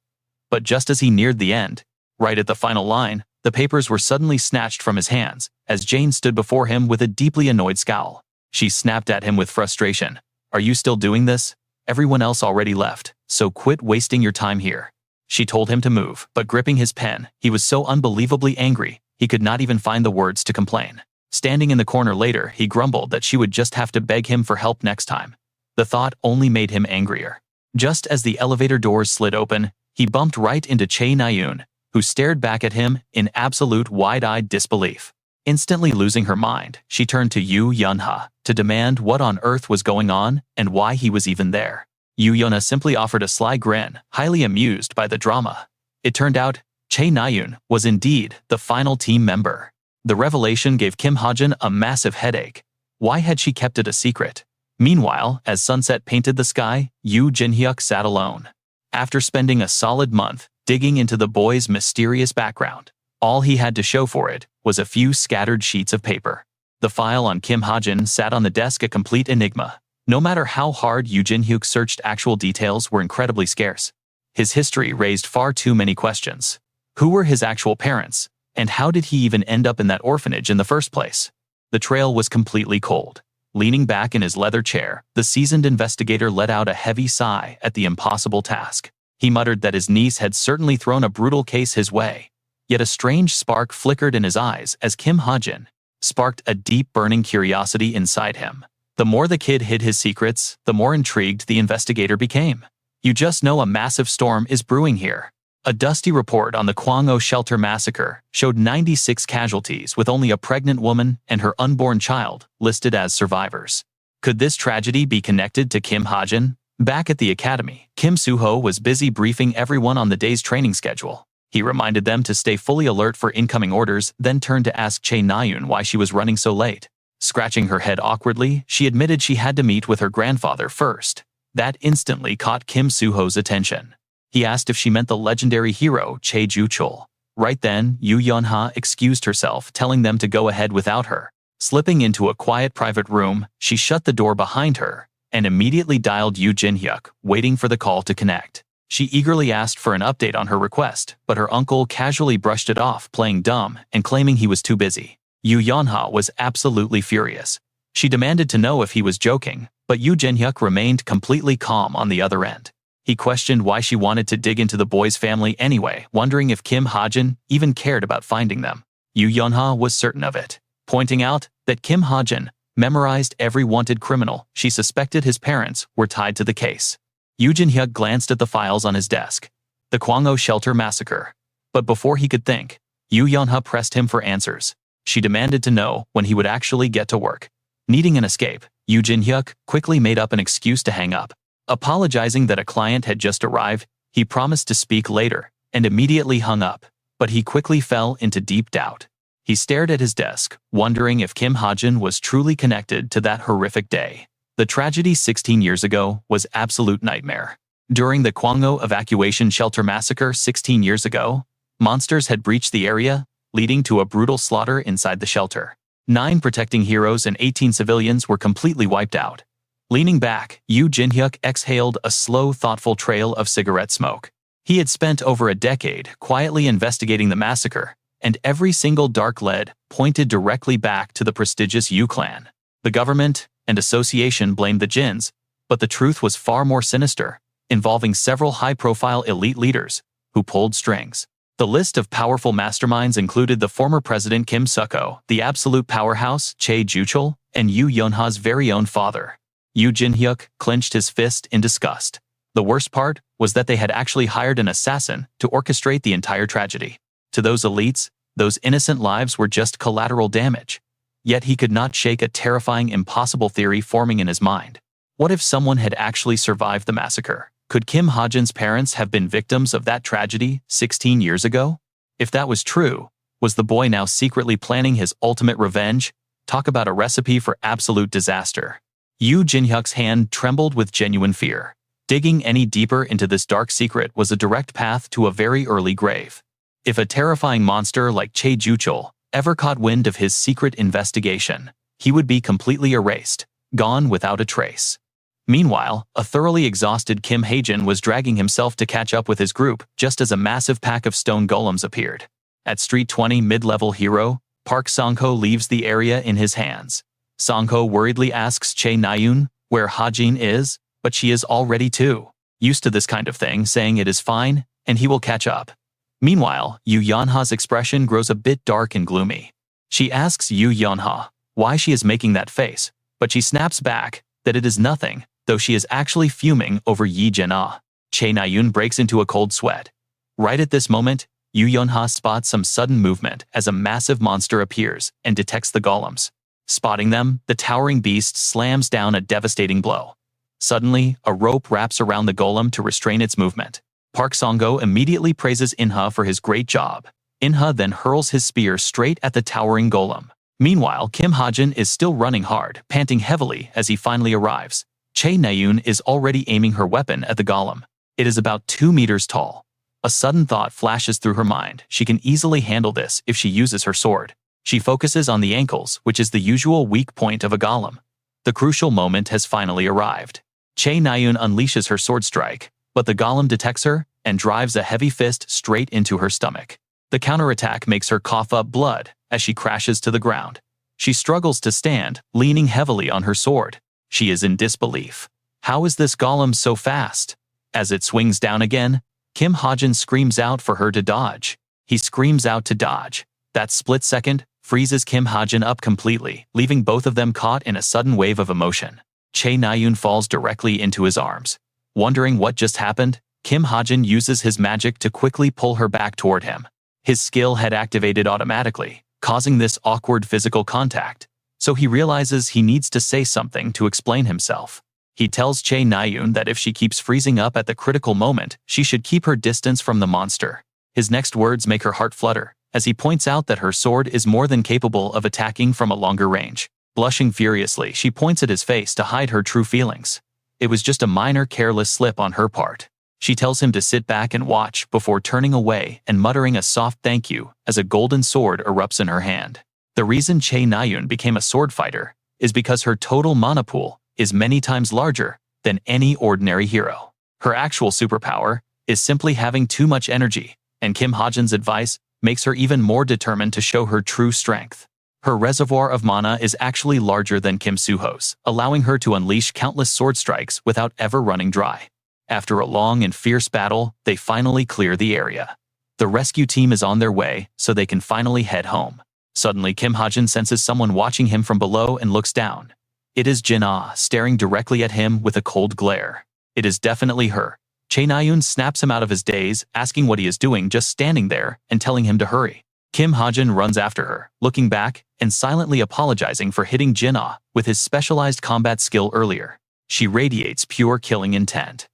But just as he neared the end, right at the final line, the papers were suddenly snatched from his hands, as Jane stood before him with a deeply annoyed scowl. She snapped at him with frustration. "Are you still doing this? Everyone else already left, so quit wasting your time here." She told him to move, but gripping his pen, he was so unbelievably angry, he could not even find the words to complain. Standing in the corner later, he grumbled that she would just have to beg him for help next time. The thought only made him angrier. Just as the elevator doors slid open, he bumped right into Chae Nayun, who stared back at him in absolute wide-eyed disbelief. Instantly losing her mind, she turned to Yu Yunha to demand what on earth was going on and why he was even there. Yu Yunha simply offered a sly grin, highly amused by the drama. It turned out, Chae Nayun was indeed the final team member. The revelation gave Kim Hajin a massive headache. Why had she kept it a secret? Meanwhile, as sunset painted the sky, Yu Jinhyuk sat alone. After spending a solid month digging into the boy's mysterious background, all he had to show for it was a few scattered sheets of paper. The file on Kim Hajin sat on the desk, a complete enigma. No matter how hard Yu Jinhyuk searched, actual details were incredibly scarce. His history raised far too many questions. Who were his actual parents? And how did he even end up in that orphanage in the first place? The trail was completely cold. Leaning back in his leather chair, the seasoned investigator let out a heavy sigh at the impossible task. He muttered that his niece had certainly thrown a brutal case his way. Yet a strange spark flickered in his eyes as Kim Hajin sparked a deep burning curiosity inside him. The more the kid hid his secrets, the more intrigued the investigator became. "You just know a massive storm is brewing here." A dusty report on the Kwangho shelter massacre showed 96 casualties, with only a pregnant woman and her unborn child listed as survivors. Could this tragedy be connected to Kim Hajin? Back at the academy, Kim Suho was busy briefing everyone on the day's training schedule. He reminded them to stay fully alert for incoming orders, then turned to ask Chae Nayun why she was running so late. Scratching her head awkwardly, she admitted she had to meet with her grandfather first. That instantly caught Kim Suho's attention. He asked if she meant the legendary hero Chae Ju-chul. Right then, Yu Yunha excused herself, telling them to go ahead without her. Slipping into a quiet private room, she shut the door behind her and immediately dialed Yu Jinhyuk, waiting for the call to connect. She eagerly asked for an update on her request, but her uncle casually brushed it off, playing dumb and claiming he was too busy. Yu Yunha was absolutely furious. She demanded to know if he was joking, but Yu Jinhyuk remained completely calm on the other end. He questioned why she wanted to dig into the boy's family anyway, wondering if Kim Hajin even cared about finding them. Yu Yunha was certain of it, pointing out that Kim Hajin memorized every wanted criminal she suspected his parents were tied to the case. Yu Jinhyuk glanced at the files on his desk. The Kwangho shelter massacre. But before he could think, Yu Yunha pressed him for answers. She demanded to know when he would actually get to work. Needing an escape, Yoo Jin-hyuk quickly made up an excuse to hang up. Apologizing that a client had just arrived, he promised to speak later, and immediately hung up. But he quickly fell into deep doubt. He stared at his desk, wondering if Kim Hajin was truly connected to that horrific day. The tragedy 16 years ago was absolute nightmare. During the Kwangho evacuation shelter massacre 16 years ago, monsters had breached the area, leading to a brutal slaughter inside the shelter. 9 protecting heroes and 18 civilians were completely wiped out. Leaning back, Yoo Jin-hyuk exhaled a slow, thoughtful trail of cigarette smoke. He had spent over a decade quietly investigating the massacre, and every single dark lead pointed directly back to the prestigious Yoo clan. The government and association blamed the Jins, but the truth was far more sinister, involving several high-profile elite leaders who pulled strings. The list of powerful masterminds included the former president Kim Suk-ho, the absolute powerhouse Chae Ju-chul, and Yoo Yeon-ha's very own father. Yoo Jin-hyuk clenched his fist in disgust. The worst part was that they had actually hired an assassin to orchestrate the entire tragedy. To those elites, those innocent lives were just collateral damage. Yet he could not shake a terrifying, impossible theory forming in his mind. What if someone had actually survived the massacre? Could Kim Hajin's parents have been victims of that tragedy 16 years ago? If that was true, was the boy now secretly planning his ultimate revenge? Talk about a recipe for absolute disaster. Yoo Jin-hyuk's hand trembled with genuine fear. Digging any deeper into this dark secret was a direct path to a very early grave. If a terrifying monster like Chae Ju-chul ever caught wind of his secret investigation, he would be completely erased, gone without a trace. Meanwhile, a thoroughly exhausted Kim Hajin was dragging himself to catch up with his group just as a massive pack of stone golems appeared. At Street 20 mid-level hero, Park Song-ho leaves the area in his hands. Song-ho worriedly asks Chae Na-yoon where Hajin is, but she is already too used to this kind of thing, saying it is fine, and he will catch up. Meanwhile, Yoo Yeon-ha's expression grows a bit dark and gloomy. She asks Yoo Yeon-ha why she is making that face, but she snaps back that it is nothing, though she is actually fuming over Yi Jin-ah. Chae Na-yoon breaks into a cold sweat. Right at this moment, Yoo Yeon-ha spots some sudden movement as a massive monster appears and detects the golems. Spotting them, the towering beast slams down a devastating blow. Suddenly, a rope wraps around the golem to restrain its movement. Park Song-ho immediately praises In-ha for his great job. In-ha then hurls his spear straight at the towering golem. Meanwhile, Kim Hajin is still running hard, panting heavily as he finally arrives. Chae Na-yoon is already aiming her weapon at the golem. It is about 2 meters tall. A sudden thought flashes through her mind. She can easily handle this if she uses her sword. She focuses on the ankles, which is the usual weak point of a golem. The crucial moment has finally arrived. Chae Na-yoon unleashes her sword strike, but the golem detects her and drives a heavy fist straight into her stomach. The counterattack makes her cough up blood as she crashes to the ground. She struggles to stand, leaning heavily on her sword. She is in disbelief. How is this golem so fast? As it swings down again, Kim Hajin screams out for her to dodge. He screams out to dodge. That split second freezes Kim Hajin up completely, leaving both of them caught in a sudden wave of emotion. Chae Na-yoon falls directly into his arms. Wondering what just happened, Kim Hajin uses his magic to quickly pull her back toward him. His skill had activated automatically, causing this awkward physical contact, so he realizes he needs to say something to explain himself. He tells Chae Na-yoon that if she keeps freezing up at the critical moment, she should keep her distance from the monster. His next words make her heart flutter, as he points out that her sword is more than capable of attacking from a longer range. Blushing furiously, she points at his face to hide her true feelings. It was just a minor careless slip on her part. She tells him to sit back and watch before turning away and muttering a soft thank you as a golden sword erupts in her hand. The reason Chae Na-yoon became a sword fighter is because her total mana pool is many times larger than any ordinary hero. Her actual superpower is simply having too much energy, and Kim Hajin's advice makes her even more determined to show her true strength. Her reservoir of mana is actually larger than Kim Soo-ho's, allowing her to unleash countless sword strikes without ever running dry. After a long and fierce battle, they finally clear the area. The rescue team is on their way, so they can finally head home. Suddenly, Kim Hajin senses someone watching him from below and looks down. It is Jin-ah, staring directly at him with a cold glare. It is definitely her. Chae Na-yoon snaps him out of his daze, asking what he is doing just standing there and telling him to hurry. Kim Hajin runs after her, looking back and silently apologizing for hitting Jin-ah with his specialized combat skill earlier. She radiates pure killing intent.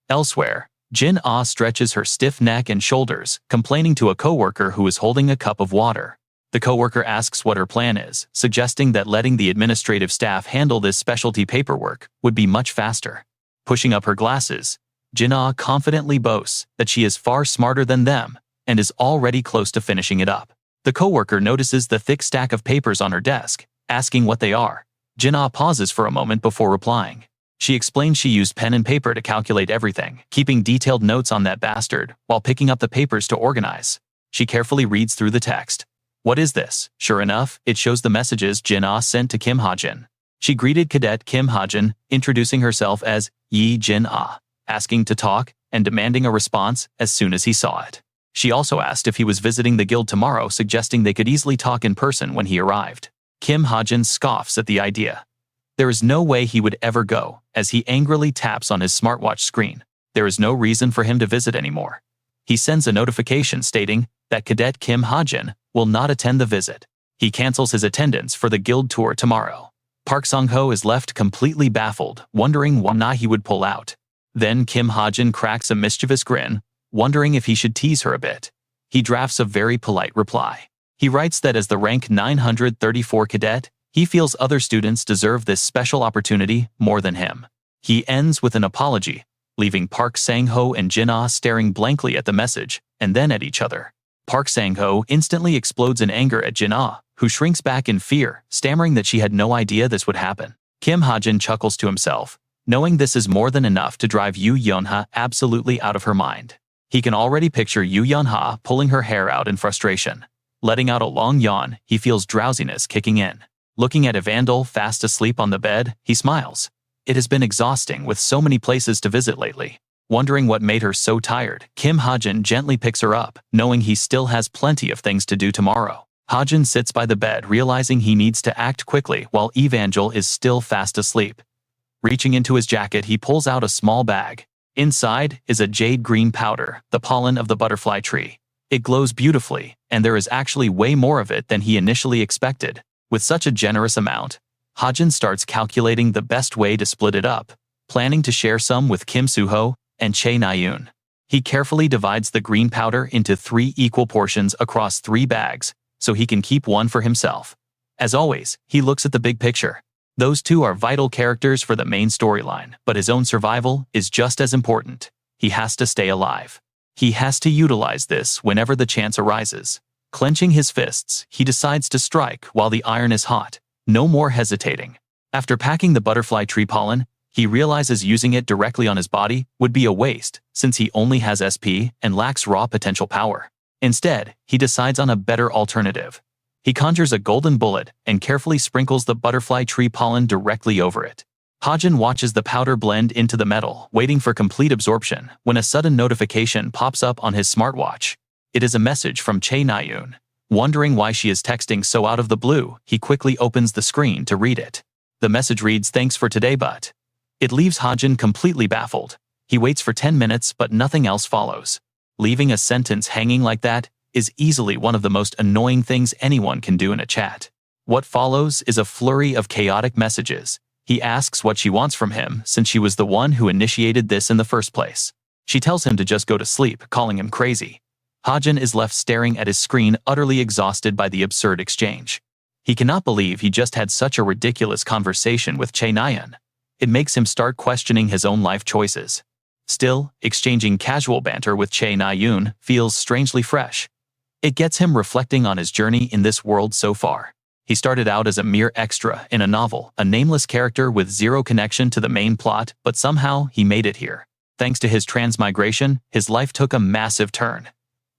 Elsewhere, Jin-ah stretches her stiff neck and shoulders, complaining to a coworker who is holding a cup of water. The coworker asks what her plan is, suggesting that letting the administrative staff handle this specialty paperwork would be much faster. Pushing up her glasses, Jin-ah confidently boasts that she is far smarter than them and is already close to finishing it up. The coworker notices the thick stack of papers on her desk, asking what they are. Jin-ah pauses for a moment before replying. She explains she used pen and paper to calculate everything, keeping detailed notes on that bastard while picking up the papers to organize. She carefully reads through the text. What is this? Sure enough, it shows the messages Jin-ah sent to Kim Hajin. She greeted Cadet Kim Hajin, introducing herself as Yi Jin-ah, asking to talk and demanding a response as soon as he saw it. She also asked if he was visiting the guild tomorrow, suggesting they could easily talk in person when he arrived. Kim Hajin scoffs at the idea. There is no way he would ever go, as he angrily taps on his smartwatch screen. There is no reason for him to visit anymore. He sends a notification stating that Cadet Kim Hajin will not attend the visit. He cancels his attendance for the guild tour tomorrow. Park Sung-ho is left completely baffled, wondering why he would pull out. Then Kim Hajin cracks a mischievous grin, wondering if he should tease her a bit. He drafts a very polite reply. He writes that as the rank 934 cadet, he feels other students deserve this special opportunity more than him. He ends with an apology, leaving Park Sang-ho and Jin-ah staring blankly at the message and then at each other. Park Sang-ho instantly explodes in anger at Jin-ah, who shrinks back in fear, stammering that she had no idea this would happen. Kim Hajin chuckles to himself, knowing this is more than enough to drive Yoo Yeon-ha absolutely out of her mind. He can already picture Yoo Yeon-ha pulling her hair out in frustration. Letting out a long yawn, he feels drowsiness kicking in. Looking at Evandel fast asleep on the bed, he smiles. It has been exhausting with so many places to visit lately. Wondering what made her so tired, Kim Hajin gently picks her up, knowing he still has plenty of things to do tomorrow. Hajin sits by the bed, realizing he needs to act quickly while Evangel is still fast asleep. Reaching into his jacket, he pulls out a small bag. Inside is a jade green powder, the pollen of the butterfly tree. It glows beautifully, and there is actually way more of it than he initially expected. With such a generous amount, Hajin starts calculating the best way to split it up, planning to share some with Kim Soo-ho and Chae Na-yoon. He carefully divides the green powder into 3 equal portions across 3 bags, so he can keep one for himself. As always, he looks at the big picture. Those two are vital characters for the main storyline, but his own survival is just as important. He has to stay alive. He has to utilize this whenever the chance arises. Clenching his fists, he decides to strike while the iron is hot. No more hesitating. After packing the butterfly tree pollen, he realizes using it directly on his body would be a waste, since he only has SP and lacks raw potential power. Instead, he decides on a better alternative. He conjures a golden bullet and carefully sprinkles the butterfly tree pollen directly over it. Hajin watches the powder blend into the metal, waiting for complete absorption, when a sudden notification pops up on his smartwatch. It is a message from Chae Na-yoon. Wondering why she is texting so out of the blue, he quickly opens the screen to read it. The message reads, "Thanks for today, but..." It leaves Hajin completely baffled. He waits for 10 minutes, but nothing else follows. Leaving a sentence hanging like that is easily one of the most annoying things anyone can do in a chat. What follows is a flurry of chaotic messages. He asks what she wants from him, since she was the one who initiated this in the first place. She tells him to just go to sleep, calling him crazy. Hajin is left staring at his screen, utterly exhausted by the absurd exchange. He cannot believe he just had such a ridiculous conversation with Chae Na-yoon. It makes him start questioning his own life choices. Still, exchanging casual banter with Chae Na-yoon feels strangely fresh. It gets him reflecting on his journey in this world so far. He started out as a mere extra in a novel, a nameless character with zero connection to the main plot, but somehow he made it here. Thanks to his transmigration, his life took a massive turn.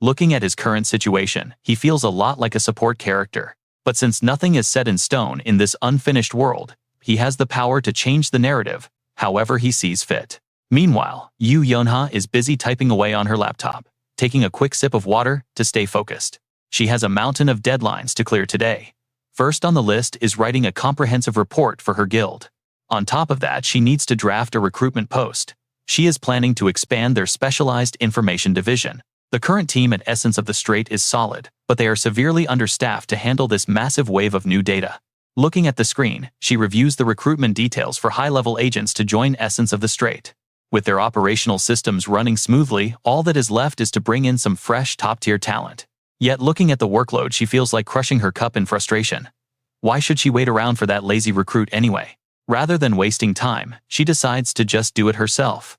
Looking at his current situation, he feels a lot like a support character. But since nothing is set in stone in this unfinished world, he has the power to change the narrative, however he sees fit. Meanwhile, Yoo Yeon-ha is busy typing away on her laptop, taking a quick sip of water to stay focused. She has a mountain of deadlines to clear today. First on the list is writing a comprehensive report for her guild. On top of that, she needs to draft a recruitment post. She is planning to expand their specialized information division. The current team at Essence of the Strait is solid, but they are severely understaffed to handle this massive wave of new data. Looking at the screen, she reviews the recruitment details for high-level agents to join Essence of the Strait. With their operational systems running smoothly, all that is left is to bring in some fresh top-tier talent. Yet looking at the workload, she feels like crushing her cup in frustration. Why should she wait around for that lazy recruit anyway? Rather than wasting time, she decides to just do it herself.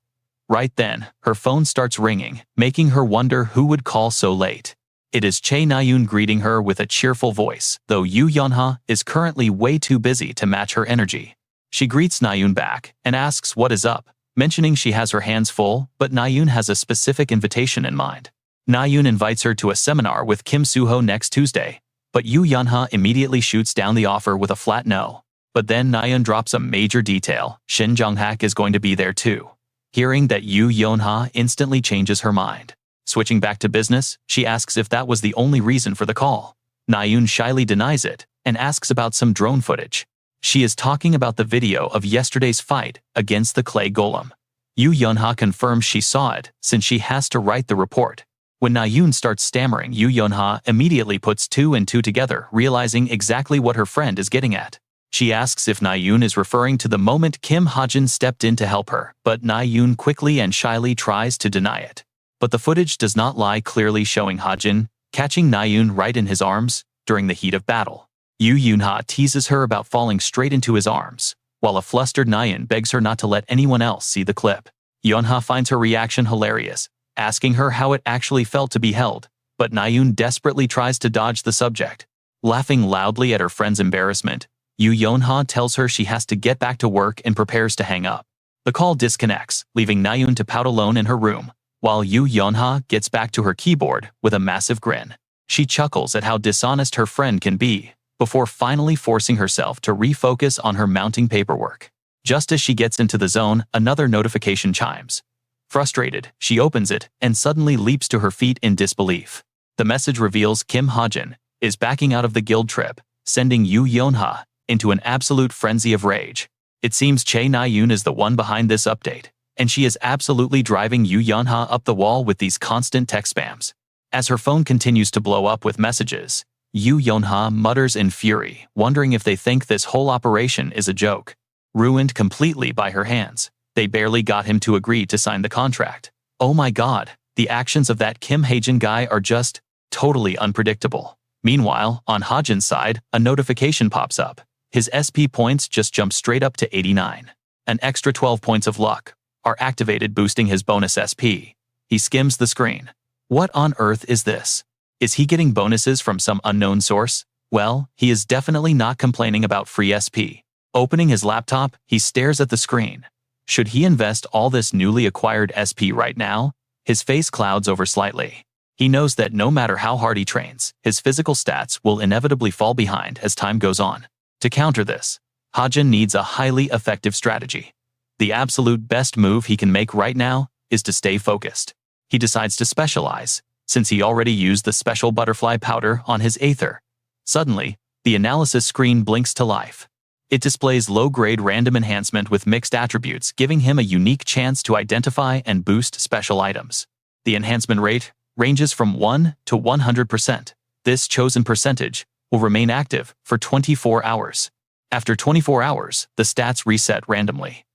Right then, her phone starts ringing, making her wonder who would call so late. It is Chae Na-yoon greeting her with a cheerful voice, though Yoo Yeon-ha is currently way too busy to match her energy. She greets Na-yoon back and asks what is up, mentioning she has her hands full, but Na-yoon has a specific invitation in mind. Na-yoon invites her to a seminar with Kim Soo-ho next Tuesday, but Yoo Yeon-ha immediately shoots down the offer with a flat no. But then Na-yoon drops a major detail: Shin Jong-hak is going to be there too. Hearing that, Yoo Yeon-ha instantly changes her mind. Switching back to business, she asks if that was the only reason for the call. Na-yoon shyly denies it and asks about some drone footage. She is talking about the video of yesterday's fight against the clay golem. Yoo Yeon-ha confirms she saw it since she has to write the report. When Na-yoon starts stammering, Yoo Yeon-ha immediately puts two and two together, realizing exactly what her friend is getting at. She asks if Na-yoon is referring to the moment Kim Hajin stepped in to help her, but Na-yoon quickly and shyly tries to deny it. But the footage does not lie, clearly showing Hajin catching Na-yoon right in his arms during the heat of battle. Yoo Yeon-ha teases her about falling straight into his arms, while a flustered Na-yoon begs her not to let anyone else see the clip. Yeon-ha finds her reaction hilarious, asking her how it actually felt to be held, but Na-yoon desperately tries to dodge the subject. Laughing loudly at her friend's embarrassment, Yoo Yeon-ha tells her she has to get back to work and prepares to hang up. The call disconnects, leaving Na-yoon to pout alone in her room, while Yoo Yeon-ha gets back to her keyboard with a massive grin. She chuckles at how dishonest her friend can be, before finally forcing herself to refocus on her mounting paperwork. Just as she gets into the zone, another notification chimes. Frustrated, she opens it and suddenly leaps to her feet in disbelief. The message reveals Kim Hajin is backing out of the guild trip, sending Yoo Yeon-ha into an absolute frenzy of rage. It seems Chae Na-yoon is the one behind this update, and she is absolutely driving Yoo Yeon-ha up the wall with these constant text spams. As her phone continues to blow up with messages, Yoo Yeon-ha mutters in fury, wondering if they think this whole operation is a joke. Ruined completely by her hands, they barely got him to agree to sign the contract. Oh my god, the actions of that Kim Hajin guy are just totally unpredictable. Meanwhile, on Hajin's side, a notification pops up. His SP points just jump straight up to 89. An extra 12 points of luck are activated, boosting his bonus SP. He skims the screen. What on earth is this? Is he getting bonuses from some unknown source? Well, he is definitely not complaining about free SP. Opening his laptop, he stares at the screen. Should he invest all this newly acquired SP right now? His face clouds over slightly. He knows that no matter how hard he trains, his physical stats will inevitably fall behind as time goes on. To counter this, Hajin needs a highly effective strategy. The absolute best move he can make right now is to stay focused. He decides to specialize, since he already used the special butterfly powder on his Aether. Suddenly, the analysis screen blinks to life. It displays low-grade random enhancement with mixed attributes, giving him a unique chance to identify and boost special items. The enhancement rate ranges from 1 to 100%. This chosen percentage will remain active for 24 hours. After 24 hours, the stats reset randomly.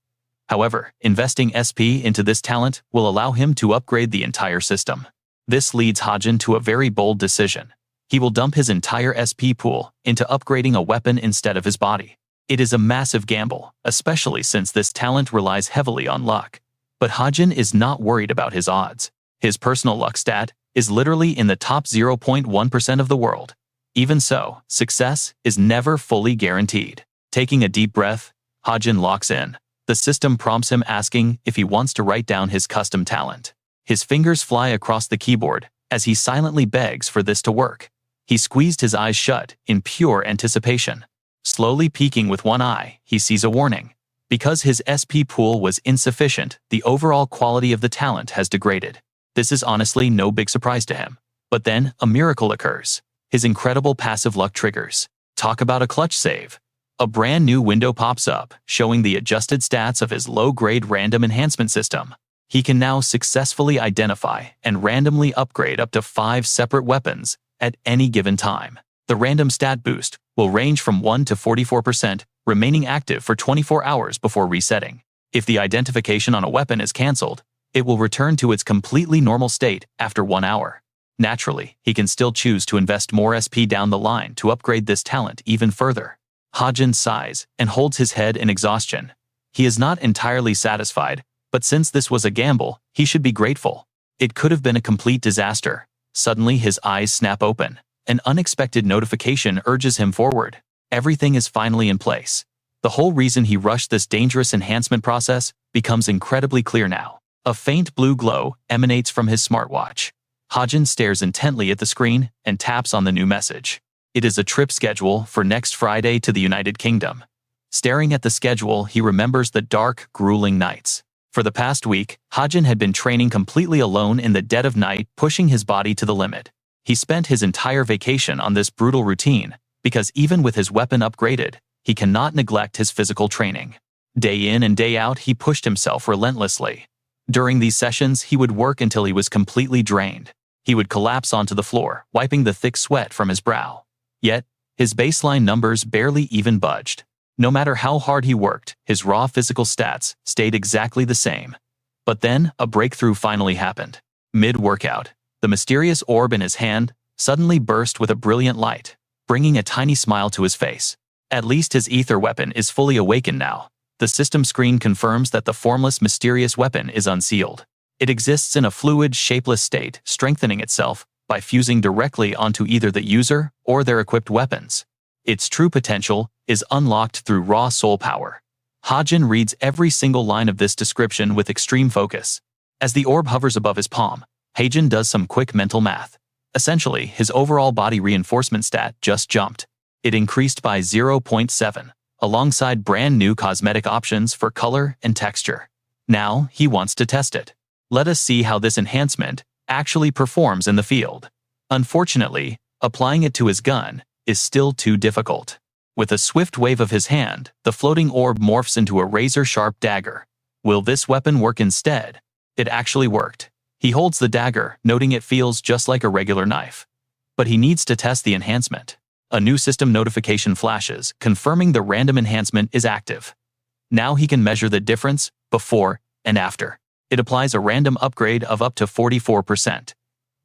However, investing SP into this talent will allow him to upgrade the entire system. This leads Hajin to a very bold decision. He will dump his entire SP pool into upgrading a weapon instead of his body. It is a massive gamble, especially since this talent relies heavily on luck. But Hajin is not worried about his odds. His personal luck stat is literally in the top 0.1% of the world. Even so, success is never fully guaranteed. Taking a deep breath, Hajin locks in. The system prompts him, asking if he wants to write down his custom talent. His fingers fly across the keyboard as he silently begs for this to work. He squeezed his eyes shut in pure anticipation. Slowly peeking with one eye, he sees a warning. Because his SP pool was insufficient, the overall quality of the talent has degraded. This is honestly no big surprise to him. But then, a miracle occurs. His incredible passive luck triggers. Talk about a clutch save. A brand new window pops up, showing the adjusted stats of his low-grade random enhancement system. He can now successfully identify and randomly upgrade up to 5 separate weapons at any given time. The random stat boost will range from 1 to 44%, remaining active for 24 hours before resetting. If the identification on a weapon is cancelled, it will return to its completely normal state after 1 hour. Naturally, he can still choose to invest more SP down the line to upgrade this talent even further. Hajin sighs and holds his head in exhaustion. He is not entirely satisfied, but since this was a gamble, he should be grateful. It could have been a complete disaster. Suddenly his eyes snap open. An unexpected notification urges him forward. Everything is finally in place. The whole reason he rushed this dangerous enhancement process becomes incredibly clear now. A faint blue glow emanates from his smartwatch. Hajin stares intently at the screen and taps on the new message. It is a trip schedule for next Friday to the United Kingdom. Staring at the schedule, he remembers the dark, grueling nights. For the past week, Hajin had been training completely alone in the dead of night, pushing his body to the limit. He spent his entire vacation on this brutal routine, because even with his weapon upgraded, he cannot neglect his physical training. Day in and day out, he pushed himself relentlessly. During these sessions, he would work until he was completely drained. He would collapse onto the floor, wiping the thick sweat from his brow. Yet, his baseline numbers barely even budged. No matter how hard he worked, his raw physical stats stayed exactly the same. But then, a breakthrough finally happened. Mid-workout, the mysterious orb in his hand suddenly burst with a brilliant light, bringing a tiny smile to his face. At least his ether weapon is fully awakened now. The system screen confirms that the formless, mysterious weapon is unsealed. It exists in a fluid, shapeless state, strengthening itself by fusing directly onto either the user or their equipped weapons. Its true potential is unlocked through raw soul power. Hajin reads every single line of this description with extreme focus. As the orb hovers above his palm, Hajin does some quick mental math. Essentially, his overall body reinforcement stat just jumped. It increased by 0.7, alongside brand new cosmetic options for color and texture. Now, he wants to test it. Let us see how this enhancement actually performs in the field. Unfortunately, applying it to his gun is still too difficult. With a swift wave of his hand, the floating orb morphs into a razor-sharp dagger. Will this weapon work instead? It actually worked. He holds the dagger, noting it feels just like a regular knife. But he needs to test the enhancement. A new system notification flashes, confirming the random enhancement is active. Now he can measure the difference before and after. It applies a random upgrade of up to 44%.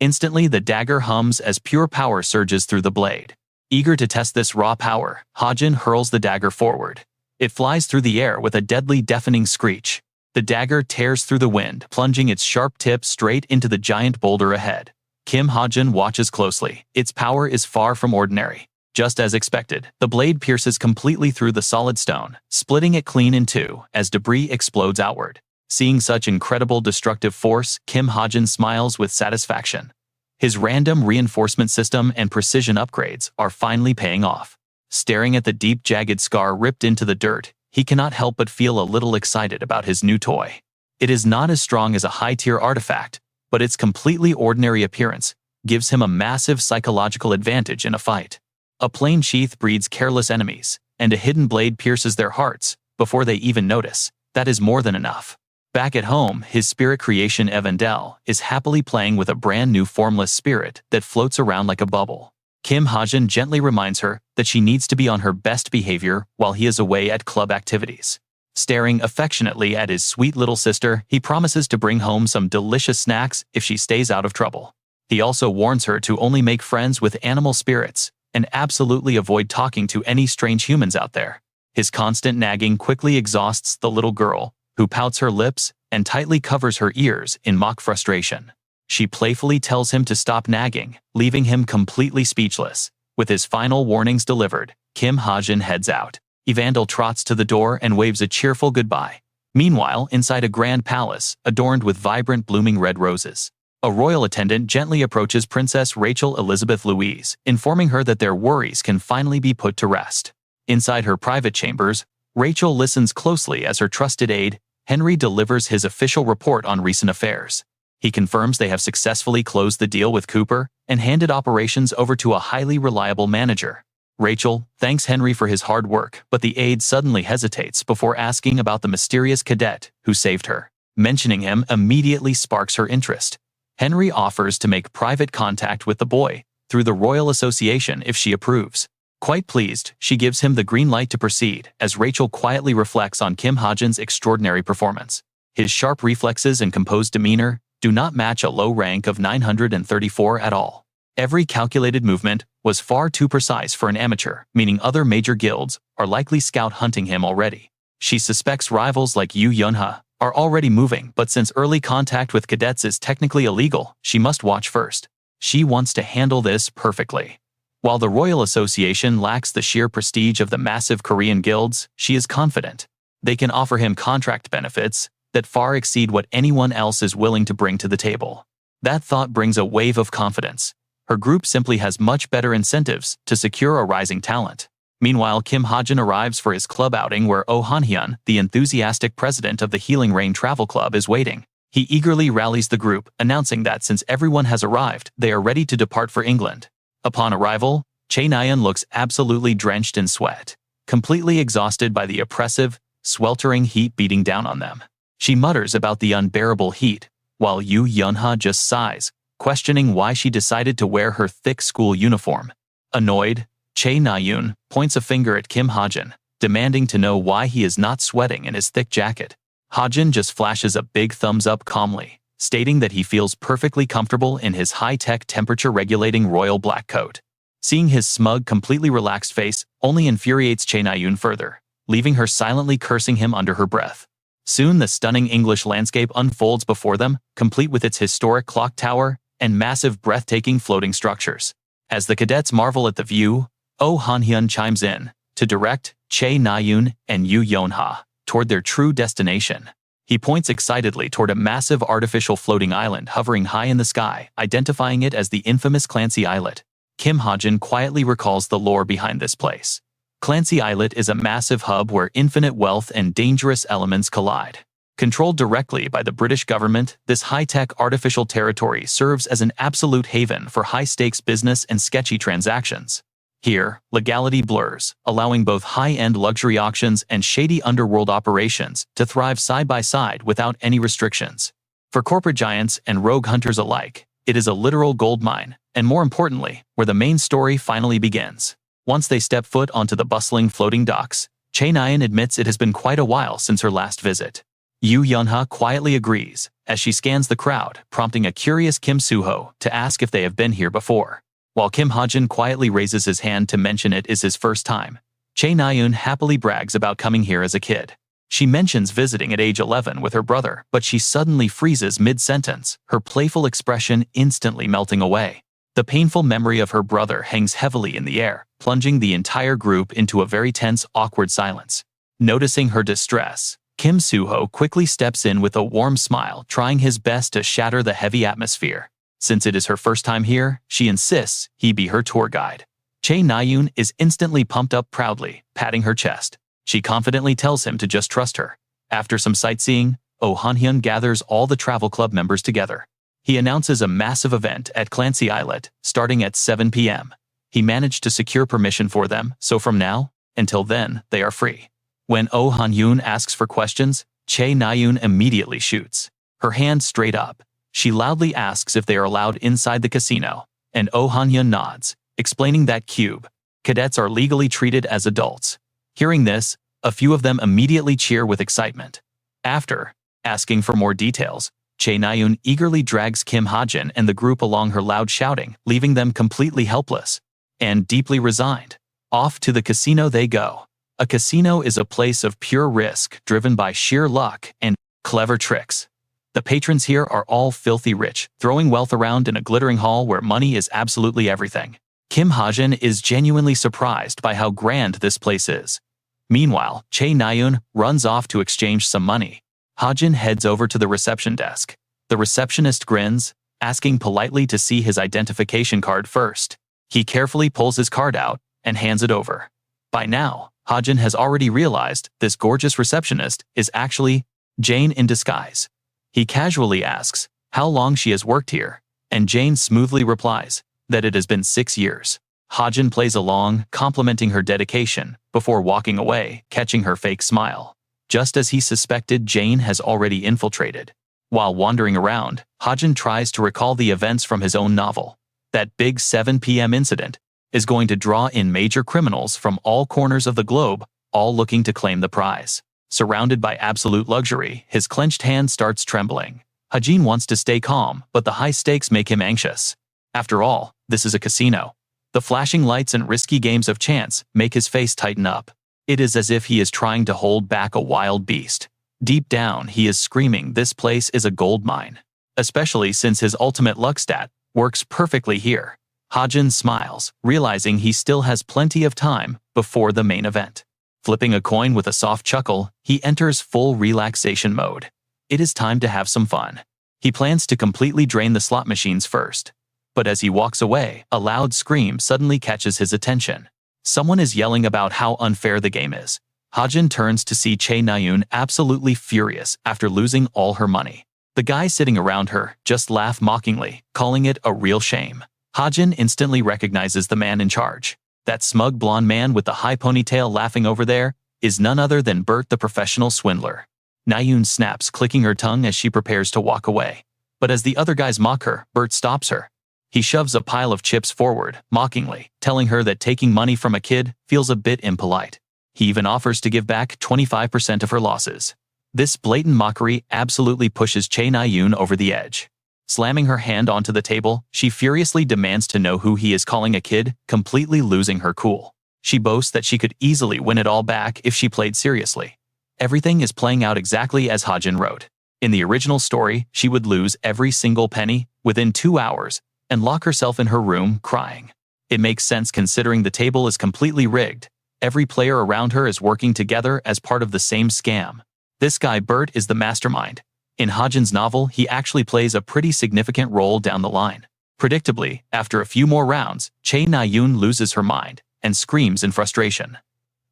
Instantly, the dagger hums as pure power surges through the blade. Eager to test this raw power, Hajin hurls the dagger forward. It flies through the air with a deadly, deafening screech. The dagger tears through the wind, plunging its sharp tip straight into the giant boulder ahead. Kim Hajin watches closely. Its power is far from ordinary. Just as expected, the blade pierces completely through the solid stone, splitting it clean in two as debris explodes outward. Seeing such incredible destructive force, Kim Hajin smiles with satisfaction. His random reinforcement system and precision upgrades are finally paying off. Staring at the deep, jagged scar ripped into the dirt, he cannot help but feel a little excited about his new toy. It is not as strong as a high-tier artifact, but its completely ordinary appearance gives him a massive psychological advantage in a fight. A plain sheath breeds careless enemies, and a hidden blade pierces their hearts before they even notice. That is more than enough. Back at home, his spirit creation Evandel is happily playing with a brand new formless spirit that floats around like a bubble. Kim Hajin gently reminds her that she needs to be on her best behavior while he is away at club activities. Staring affectionately at his sweet little sister, he promises to bring home some delicious snacks if she stays out of trouble. He also warns her to only make friends with animal spirits and absolutely avoid talking to any strange humans out there. His constant nagging quickly exhausts the little girl, who pouts her lips and tightly covers her ears in mock frustration. She playfully tells him to stop nagging, leaving him completely speechless. With his final warnings delivered, Kim Hajin heads out. Evandel trots to the door and waves a cheerful goodbye. Meanwhile, inside a grand palace, adorned with vibrant blooming red roses, a royal attendant gently approaches Princess Rachel Elizabeth Louise, informing her that their worries can finally be put to rest. Inside her private chambers, Rachel listens closely as her trusted aide, Henry, delivers his official report on recent affairs. He confirms they have successfully closed the deal with Cooper and handed operations over to a highly reliable manager. Rachel thanks Henry for his hard work, but the aide suddenly hesitates before asking about the mysterious cadet who saved her. Mentioning him immediately sparks her interest. Henry offers to make private contact with the boy through the Royal Association if she approves. Quite pleased, she gives him the green light to proceed, as Rachel quietly reflects on Kim Hajin's extraordinary performance. His sharp reflexes and composed demeanor do not match a low rank of 934 at all. Every calculated movement was far too precise for an amateur, meaning other major guilds are likely scout hunting him already. She suspects rivals like Yu Yunha are already moving, but since early contact with cadets is technically illegal, she must watch first. She wants to handle this perfectly. While the Royal Association lacks the sheer prestige of the massive Korean guilds, she is confident they can offer him contract benefits that far exceed what anyone else is willing to bring to the table. That thought brings a wave of confidence. Her group simply has much better incentives to secure a rising talent. Meanwhile, Kim Hajin arrives for his club outing where Oh Han-hyun, the enthusiastic president of the Healing Rain Travel Club, is waiting. He eagerly rallies the group, announcing that since everyone has arrived, they are ready to depart for England. Upon arrival, Chae Nayeon looks absolutely drenched in sweat, completely exhausted by the oppressive, sweltering heat beating down on them. She mutters about the unbearable heat, while Yu Yunha just sighs, questioning why she decided to wear her thick school uniform. Annoyed, Chae Nayeon points a finger at Kim Hajin, demanding to know why he is not sweating in his thick jacket. Hajin just flashes a big thumbs up calmly, stating that he feels perfectly comfortable in his high-tech temperature-regulating royal black coat. Seeing his smug, completely relaxed face only infuriates Chae Nayeon further, leaving her silently cursing him under her breath. Soon the stunning English landscape unfolds before them, complete with its historic clock tower and massive breathtaking floating structures. As the cadets marvel at the view, Oh Han-hyun chimes in to direct Chae Nayeon and Yu Yunha toward their true destination. He points excitedly toward a massive artificial floating island hovering high in the sky, identifying it as the infamous Clancy Islet. Kim Hajin quietly recalls the lore behind this place. Clancy Islet is a massive hub where infinite wealth and dangerous elements collide. Controlled directly by the British government, this high-tech artificial territory serves as an absolute haven for high-stakes business and sketchy transactions. Here, legality blurs, allowing both high-end luxury auctions and shady underworld operations to thrive side by side without any restrictions. For corporate giants and rogue hunters alike, it is a literal goldmine, and more importantly, where the main story finally begins. Once they step foot onto the bustling floating docks, Chae Nayeon admits it has been quite a while since her last visit. Yu Yunha quietly agrees, as she scans the crowd, prompting a curious Kim Suho to ask if they have been here before. While Kim Hajin quietly raises his hand to mention it is his first time, Chae Nayeon happily brags about coming here as a kid. She mentions visiting at age 11 with her brother, but she suddenly freezes mid-sentence, her playful expression instantly melting away. The painful memory of her brother hangs heavily in the air, plunging the entire group into a very tense, awkward silence. Noticing her distress, Kim Suho quickly steps in with a warm smile, trying his best to shatter the heavy atmosphere. Since it is her first time here, she insists he be her tour guide. Chae Nayeon is instantly pumped up proudly, patting her chest. She confidently tells him to just trust her. After some sightseeing, Oh Han-hyun gathers all the travel club members together. He announces a massive event at Clancy Islet, starting at 7 p.m. He managed to secure permission for them, so from now until then, they are free. When Oh Han-hyun asks for questions, Chae Nayeon immediately shoots her hand straight up. She loudly asks if they are allowed inside the casino, and Oh Han-hyun nods, explaining that cube cadets are legally treated as adults. Hearing this, a few of them immediately cheer with excitement. After asking for more details, Chae Nayeon eagerly drags Kim Hajin and the group along her, loud shouting, leaving them completely helpless and deeply resigned. Off to the casino they go. A casino is a place of pure risk, driven by sheer luck and clever tricks. The patrons here are all filthy rich, throwing wealth around in a glittering hall where money is absolutely everything. Kim Hajin is genuinely surprised by how grand this place is. Meanwhile, Chae Nayeon runs off to exchange some money. Hajin heads over to the reception desk. The receptionist grins, asking politely to see his identification card first. He carefully pulls his card out and hands it over. By now, Hajin has already realized this gorgeous receptionist is actually Jane in disguise. He casually asks how long she has worked here, and Jane smoothly replies that it has been 6 years. Hajin plays along, complimenting her dedication, before walking away, catching her fake smile. Just as he suspected, Jane has already infiltrated. While wandering around, Hajin tries to recall the events from his own novel. That big 7 p.m. incident is going to draw in major criminals from all corners of the globe, all looking to claim the prize. Surrounded by absolute luxury, his clenched hand starts trembling. Hajin wants to stay calm, but the high stakes make him anxious. After all, this is a casino. The flashing lights and risky games of chance make his face tighten up. It is as if he is trying to hold back a wild beast. Deep down, he is screaming this place is a gold mine. Especially since his ultimate luck stat works perfectly here. Hajin smiles, realizing he still has plenty of time before the main event. Flipping a coin with a soft chuckle, he enters full relaxation mode. It is time to have some fun. He plans to completely drain the slot machines first. But as he walks away, a loud scream suddenly catches his attention. Someone is yelling about how unfair the game is. Hajin turns to see Chae Na-yoon absolutely furious after losing all her money. The guys sitting around her just laugh mockingly, calling it a real shame. Hajin instantly recognizes the man in charge. That smug blonde man with the high ponytail laughing over there is none other than Bert, the professional swindler. Na-yoon snaps, clicking her tongue as she prepares to walk away. But as the other guys mock her, Bert stops her. He shoves a pile of chips forward, mockingly, telling her that taking money from a kid feels a bit impolite. He even offers to give back 25% of her losses. This blatant mockery absolutely pushes Chae Na-yoon over the edge. Slamming her hand onto the table, she furiously demands to know who he is calling a kid, completely losing her cool. She boasts that she could easily win it all back if she played seriously. Everything is playing out exactly as Hajin wrote. In the original story, she would lose every single penny within 2 hours and lock herself in her room crying. It makes sense considering the table is completely rigged. Every player around her is working together as part of the same scam. This guy Bert is the mastermind. In Hajin's novel, he actually plays a pretty significant role down the line. Predictably, after a few more rounds, Chae Na-yoon loses her mind and screams in frustration.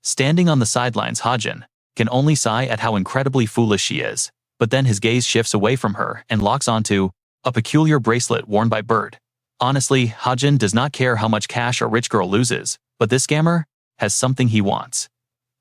Standing on the sidelines, Hajin can only sigh at how incredibly foolish she is, but then his gaze shifts away from her and locks onto a peculiar bracelet worn by Bert. Honestly, Hajin does not care how much cash a rich girl loses, but this scammer has something he wants.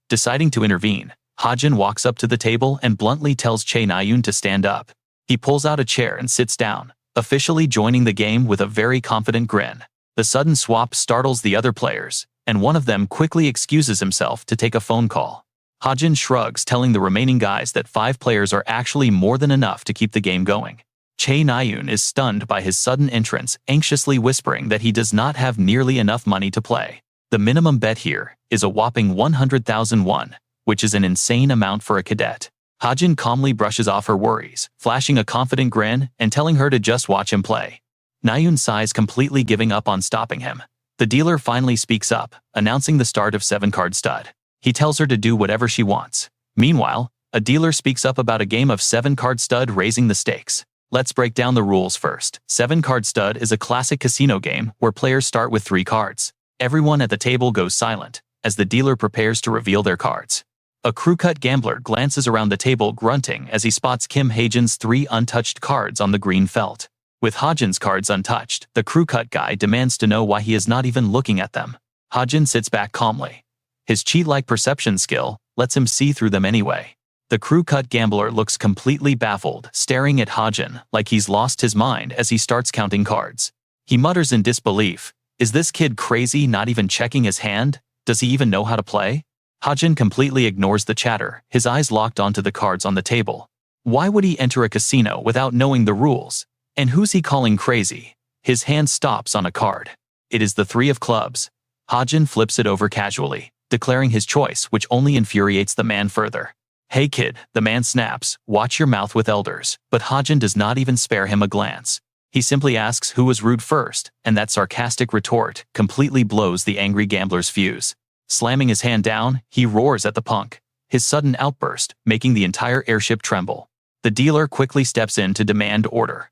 Deciding to intervene, Hajin walks up to the table and bluntly tells Chae Na-yoon to stand up. He pulls out a chair and sits down, officially joining the game with a very confident grin. The sudden swap startles the other players, and one of them quickly excuses himself to take a phone call. Hajin shrugs, telling the remaining guys that 5 players are actually more than enough to keep the game going. Chae Na-yoon is stunned by his sudden entrance, anxiously whispering that he does not have nearly enough money to play. The minimum bet here is a whopping 100,000 won, which is an insane amount for a cadet. Hajin calmly brushes off her worries, flashing a confident grin and telling her to just watch him play. Na-yoon sighs, completely giving up on stopping him. The dealer finally speaks up, announcing the start of 7-card stud. He tells her to do whatever she wants. Meanwhile, a dealer speaks up about a game of 7-card stud, raising the stakes. Let's break down the rules first. 7-card stud is a classic casino game where players start with 3 cards. Everyone at the table goes silent as the dealer prepares to reveal their cards. A crew-cut gambler glances around the table, grunting as he spots Kim Hajin's 3 untouched cards on the green felt. With Hajin's cards untouched, the crew-cut guy demands to know why he is not even looking at them. Hajin sits back calmly. His cheat-like perception skill lets him see through them anyway. The crew-cut gambler looks completely baffled, staring at Hajin like he's lost his mind as he starts counting cards. He mutters in disbelief, "Is this kid crazy, not even checking his hand? Does he even know how to play?" Hajin completely ignores the chatter, his eyes locked onto the cards on the table. Why would he enter a casino without knowing the rules? And who's he calling crazy? His hand stops on a card. It is the 3 of clubs. Hajin flips it over casually, declaring his choice, which only infuriates the man further. "Hey kid," the man snaps, "watch your mouth with elders." But Hajin does not even spare him a glance. He simply asks who was rude first, and that sarcastic retort completely blows the angry gambler's fuse. Slamming his hand down, he roars at the punk, his sudden outburst making the entire airship tremble. The dealer quickly steps in to demand order.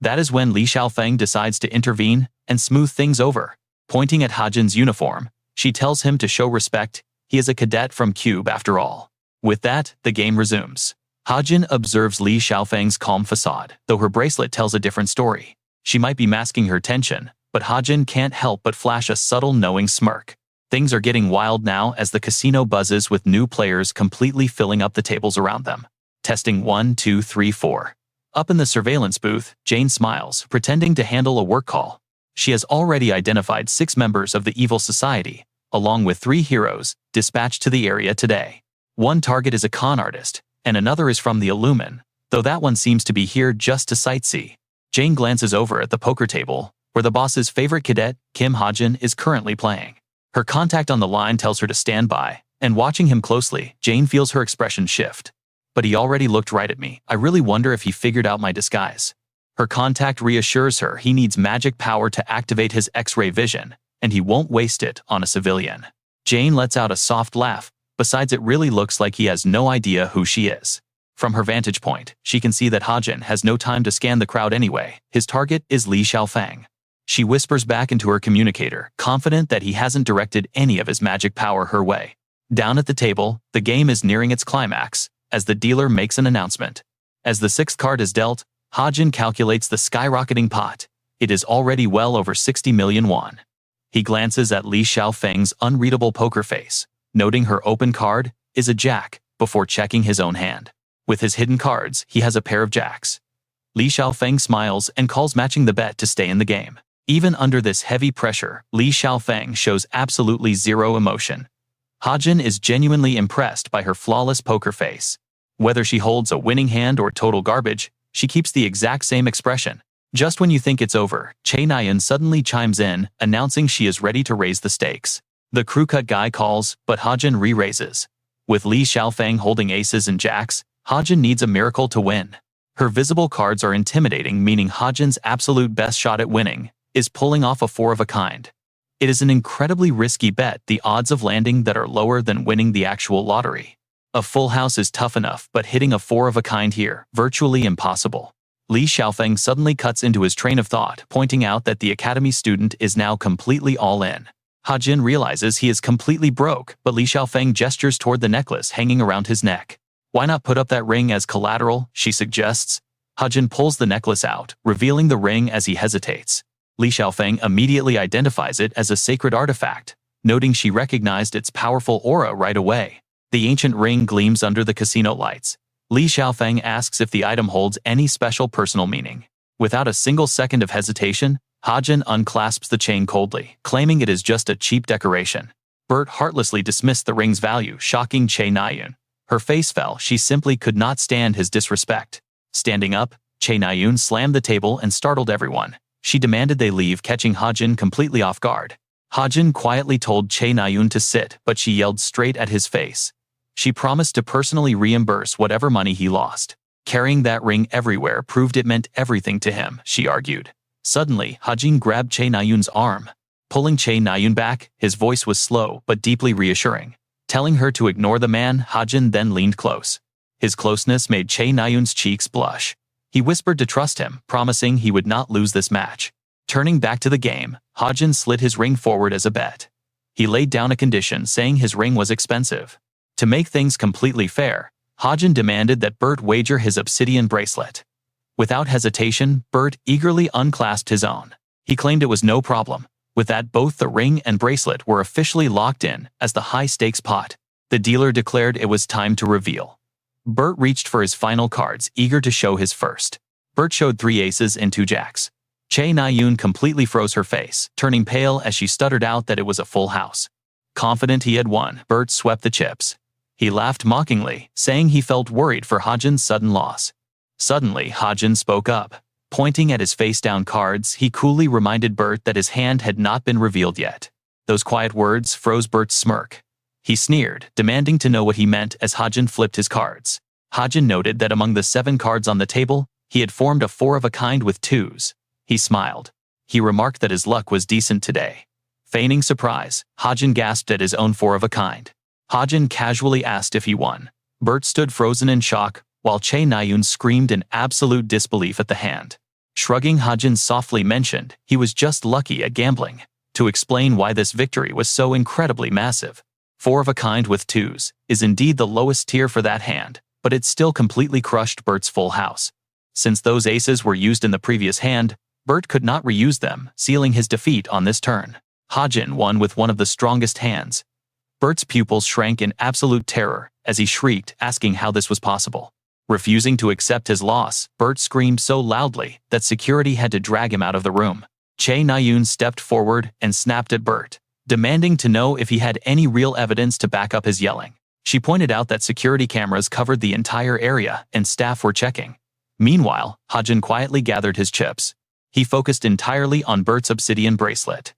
That is when Li Xiaofeng decides to intervene and smooth things over. Pointing at Hajin's uniform, she tells him to show respect. He is a cadet from Cube after all. With that, the game resumes. Hajin observes Li Xiaofeng's calm facade, though her bracelet tells a different story. She might be masking her tension, but Hajin can't help but flash a subtle knowing smirk. Things are getting wild now as the casino buzzes with new players completely filling up the tables around them. Testing 1, 2, 3, 4. Up in the surveillance booth, Jane smiles, pretending to handle a work call. She has already identified 6 members of the evil society, along with 3 heroes, dispatched to the area today. One target is a con artist, and another is from the Illumin, though that one seems to be here just to sightsee. Jane glances over at the poker table, where the boss's favorite cadet, Kim Hajin, is currently playing. Her contact on the line tells her to stand by, and watching him closely, Jane feels her expression shift. But he already looked right at me. I really wonder if he figured out my disguise. Her contact reassures her he needs magic power to activate his X-ray vision, and he won't waste it on a civilian. Jane lets out a soft laugh. Besides, it really looks like he has no idea who she is. From her vantage point, she can see that Hajin has no time to scan the crowd anyway. His target is Li Xiaofeng. She whispers back into her communicator, confident that he hasn't directed any of his magic power her way. Down at the table, the game is nearing its climax, as the dealer makes an announcement. As the 6th card is dealt, Hajin calculates the skyrocketing pot. It is already well over 60 million won. He glances at Li Xiaofeng's unreadable poker face, noting her open card is a jack, before checking his own hand. With his hidden cards, he has a pair of jacks. Li Xiaofeng smiles and calls matching the bet to stay in the game. Even under this heavy pressure, Li Xiaofeng shows absolutely zero emotion. Hajin is genuinely impressed by her flawless poker face. Whether she holds a winning hand or total garbage, she keeps the exact same expression. Just when you think it's over, Che Nayan suddenly chimes in, announcing she is ready to raise the stakes. The crew cut guy calls, but Hajin re-raises. With Li Xiaofeng holding aces and jacks, Hajin needs a miracle to win. Her visible cards are intimidating, meaning Hajin's absolute best shot at winning is pulling off a 4 of a kind. It is an incredibly risky bet, the odds of landing that are lower than winning the actual lottery. A full house is tough enough, but hitting a 4 of a kind here, virtually impossible. Li Xiaofeng suddenly cuts into his train of thought, pointing out that the academy student is now completely all in. Hajin realizes he is completely broke, but Li Xiaofeng gestures toward the necklace hanging around his neck. Why not put up that ring as collateral, she suggests. Hajin pulls the necklace out, revealing the ring as he hesitates. Li Xiaofeng immediately identifies it as a sacred artifact, noting she recognized its powerful aura right away. The ancient ring gleams under the casino lights. Li Xiaofeng asks if the item holds any special personal meaning. Without a single second of hesitation, Hajin unclasps the chain coldly, claiming it is just a cheap decoration. Bert heartlessly dismissed the ring's value, shocking Che Nayan. Her face fell. She simply could not stand his disrespect. Standing up, Che Nayan slammed the table and startled everyone. She demanded they leave, catching Hajin completely off guard. Hajin quietly told Che Nayan to sit, but she yelled straight at his face. She promised to personally reimburse whatever money he lost. Carrying that ring everywhere proved it meant everything to him, she argued. Suddenly, Hajin grabbed Che Nayan's arm. Pulling Che Nayan back, his voice was slow but deeply reassuring. Telling her to ignore the man, Hajin then leaned close. His closeness made Che Nayan's cheeks blush. He whispered to trust him, promising he would not lose this match. Turning back to the game, Hajin slid his ring forward as a bet. He laid down a condition, saying his ring was expensive. To make things completely fair, Hajin demanded that Bert wager his obsidian bracelet. Without hesitation, Bert eagerly unclasped his own. He claimed it was no problem. With that, both the ring and bracelet were officially locked in as the high-stakes pot. The dealer declared it was time to reveal. Bert reached for his final cards, eager to show his first. Bert showed 3 aces and 2 jacks. Che Nayan completely froze her face, turning pale as she stuttered out that it was a full house. Confident he had won, Bert swept the chips. He laughed mockingly, saying he felt worried for Hajin's sudden loss. Suddenly, Hajin spoke up. Pointing at his face-down cards, he coolly reminded Bert that his hand had not been revealed yet. Those quiet words froze Bert's smirk. He sneered, demanding to know what he meant as Hajin flipped his cards. Hajin noted that among the 7 cards on the table, he had formed a 4 of a kind with 2s. He smiled. He remarked that his luck was decent today. Feigning surprise, Hajin gasped at his own 4 of a kind. Hajin casually asked if he won. Bert stood frozen in shock, while Che Nayan screamed in absolute disbelief at the hand. Shrugging, Hajin softly mentioned he was just lucky at gambling. To explain why this victory was so incredibly massive. 4 of a kind with 2s is indeed the lowest tier for that hand, but it still completely crushed Bert's full house. Since those aces were used in the previous hand, Bert could not reuse them, sealing his defeat on this turn. Hajin won with one of the strongest hands. Bert's pupils shrank in absolute terror as he shrieked, asking how this was possible. Refusing to accept his loss, Bert screamed so loudly that security had to drag him out of the room. Chae Na-yoon stepped forward and snapped at Bert, demanding to know if he had any real evidence to back up his yelling. She pointed out that security cameras covered the entire area and staff were checking. Meanwhile, Hajin quietly gathered his chips. He focused entirely on Bert's obsidian bracelet.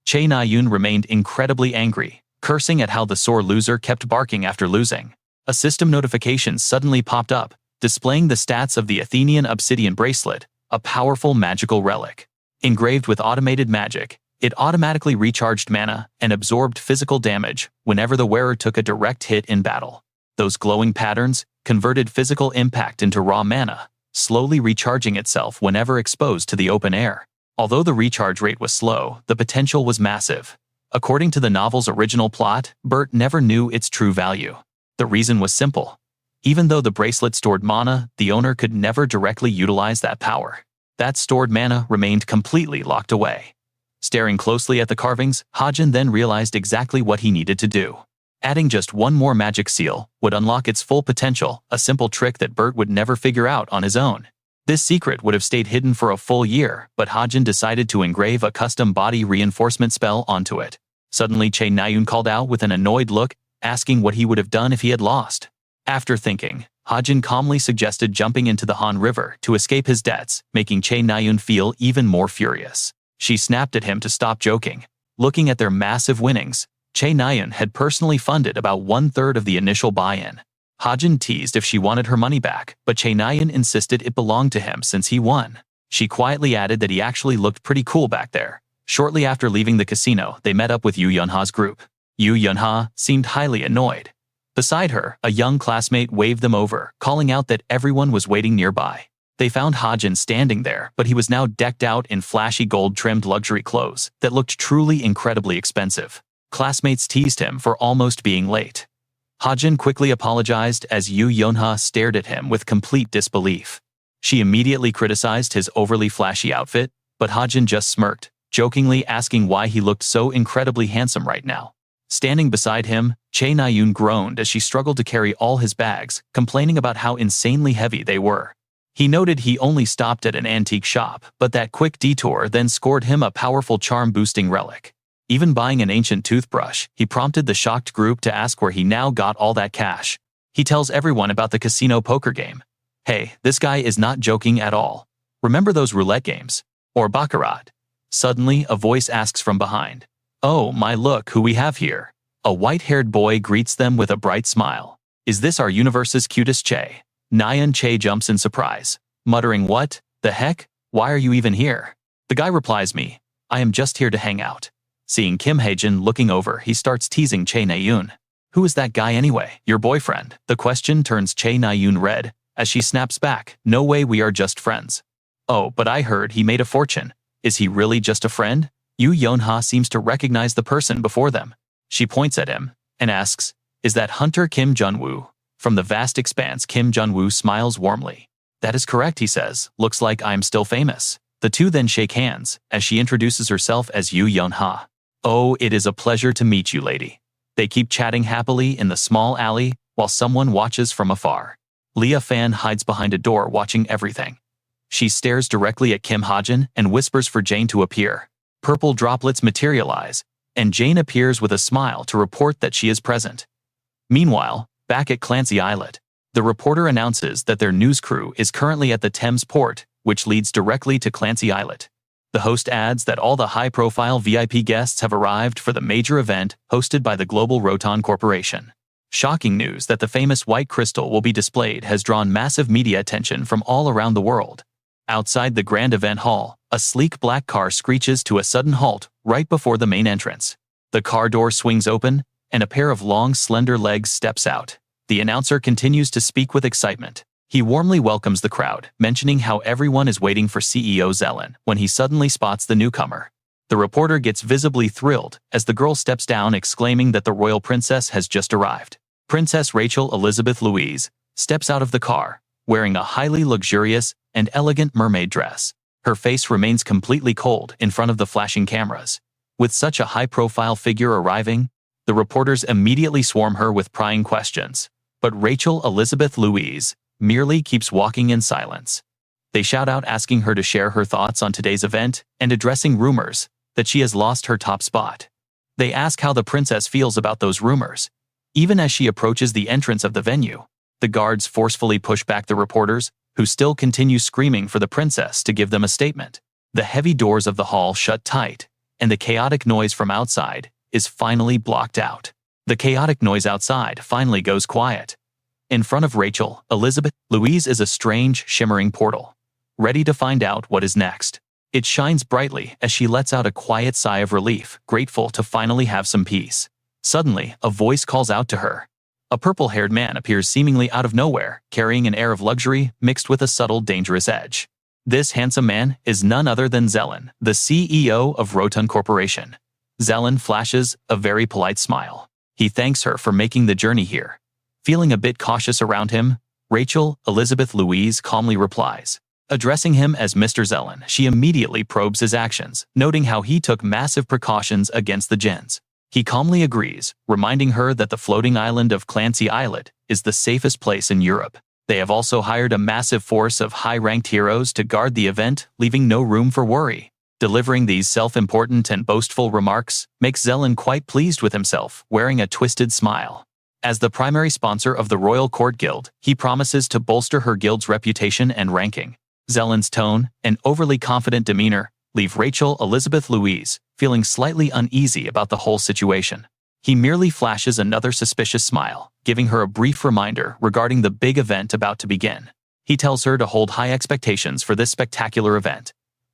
Chae Na-yoon remained incredibly angry, cursing at how the sore loser kept barking after losing. A system notification suddenly popped up, displaying the stats of the Athenian obsidian bracelet, a powerful magical relic. Engraved with automated magic, it automatically recharged mana and absorbed physical damage whenever the wearer took a direct hit in battle. Those glowing patterns converted physical impact into raw mana, slowly recharging itself whenever exposed to the open air. Although the recharge rate was slow, the potential was massive. According to the novel's original plot, Bert never knew its true value. The reason was simple. Even though the bracelet stored mana, the owner could never directly utilize that power. That stored mana remained completely locked away. Staring closely at the carvings, Hajin then realized exactly what he needed to do. Adding just one more magic seal would unlock its full potential, a simple trick that Bert would never figure out on his own. This secret would have stayed hidden for a full year, but Hajin decided to engrave a custom body reinforcement spell onto it. Suddenly Chae Na-yoon called out with an annoyed look, asking what he would have done if he had lost. After thinking, Hajin calmly suggested jumping into the Han River to escape his debts, making Chae Na-yoon feel even more furious. She snapped at him to stop joking. Looking at their massive winnings, Chae Na-yoon had personally funded about 1/3 of the initial buy-in. Hajin teased if she wanted her money back, but Chae Na-yoon insisted it belonged to him since he won. She quietly added that he actually looked pretty cool back there. Shortly after leaving the casino, they met up with Yoo Yeon-ha's group. Yoo Yeon-ha seemed highly annoyed. Beside her, a young classmate waved them over, calling out that everyone was waiting nearby. They found Hajin standing there, but he was now decked out in flashy gold-trimmed luxury clothes that looked truly incredibly expensive. Classmates teased him for almost being late. Hajin quickly apologized as Yoo Yeon-ha stared at him with complete disbelief. She immediately criticized his overly flashy outfit, but Hajin just smirked, jokingly asking why he looked so incredibly handsome right now. Standing beside him, Chae Na-yoon groaned as she struggled to carry all his bags, complaining about how insanely heavy they were. He noted he only stopped at an antique shop, but that quick detour then scored him a powerful charm-boosting relic. Even buying an ancient toothbrush, he prompted the shocked group to ask where he now got all that cash. He tells everyone about the casino poker game. Hey, this guy is not joking at all. Remember those roulette games? Or baccarat? Suddenly, a voice asks from behind. Oh my, look who we have here. A white-haired boy greets them with a bright smile. Is this our universe's cutest Chae? Chae jumps in surprise, muttering, what the heck? Why are you even here? The guy replies me, I am just here to hang out. Seeing Kim Hajin looking over, he starts teasing Chae Na-yoon. Who is that guy anyway? Your boyfriend? The question turns Chae Na-yoon red, as she snaps back, no way, we are just friends. Oh, but I heard he made a fortune. Is he really just a friend? Yoo Yeon-ha seems to recognize the person before them. She points at him and asks, is that Hunter Kim Jun-woo? From the vast expanse, Kim Jun-woo smiles warmly. That is correct, he says, looks like I'm still famous. The two then shake hands as she introduces herself as Yoo Yeon-ha. Oh, it is a pleasure to meet you, lady. They keep chatting happily in the small alley while someone watches from afar. Leah Fan hides behind a door watching everything. She stares directly at Kim Hajin and whispers for Jane to appear. Purple droplets materialize, and Jane appears with a smile to report that she is present. Meanwhile, back at Clancy Islet, the reporter announces that their news crew is currently at the Thames port, which leads directly to Clancy Islet. The host adds that all the high-profile VIP guests have arrived for the major event hosted by the Global Roton Corporation. Shocking news that the famous white crystal will be displayed has drawn massive media attention from all around the world. Outside the grand event hall, a sleek black car screeches to a sudden halt right before the main entrance. The car door swings open, and a pair of long, slender legs steps out. The announcer continues to speak with excitement. He warmly welcomes the crowd, mentioning how everyone is waiting for CEO Zelen when he suddenly spots the newcomer. The reporter gets visibly thrilled as the girl steps down, exclaiming that the royal princess has just arrived. Princess Rachel Elizabeth Louise steps out of the car, wearing a highly luxurious and elegant mermaid dress. Her face remains completely cold in front of the flashing cameras. With such a high-profile figure arriving, the reporters immediately swarm her with prying questions, but Rachel Elizabeth Louise merely keeps walking in silence. They shout out asking her to share her thoughts on today's event and addressing rumors that she has lost her top spot. They ask how the princess feels about those rumors. Even as she approaches the entrance of the venue, the guards forcefully push back the reporters, who still continue screaming for the princess to give them a statement. The heavy doors of the hall shut tight, and the chaotic noise from outside is finally blocked out. The chaotic noise outside finally goes quiet. In front of Rachel Elizabeth Louise is a strange, shimmering portal, ready to find out what is next. It shines brightly as she lets out a quiet sigh of relief, grateful to finally have some peace. Suddenly, a voice calls out to her. A purple-haired man appears seemingly out of nowhere, carrying an air of luxury mixed with a subtle, dangerous edge. This handsome man is none other than Zelen, the CEO of Webtoon Corporation. Zelen flashes a very polite smile. He thanks her for making the journey here. Feeling a bit cautious around him, Rachel Elizabeth Louise calmly replies. Addressing him as Mr. Zelen, she immediately probes his actions, noting how he took massive precautions against the jinns. He calmly agrees, reminding her that the floating island of Clancy Islet is the safest place in Europe. They have also hired a massive force of high-ranked heroes to guard the event, leaving no room for worry. Delivering these self-important and boastful remarks makes Zelen quite pleased with himself, wearing a twisted smile. As the primary sponsor of the Royal Court Guild, he promises to bolster her guild's reputation and ranking. Zelen's tone and overly confident demeanor leave Rachel Elizabeth Louise feeling slightly uneasy about the whole situation. He merely flashes another suspicious smile, giving her a brief reminder regarding the big event about to begin. He tells her to hold high expectations for this spectacular event.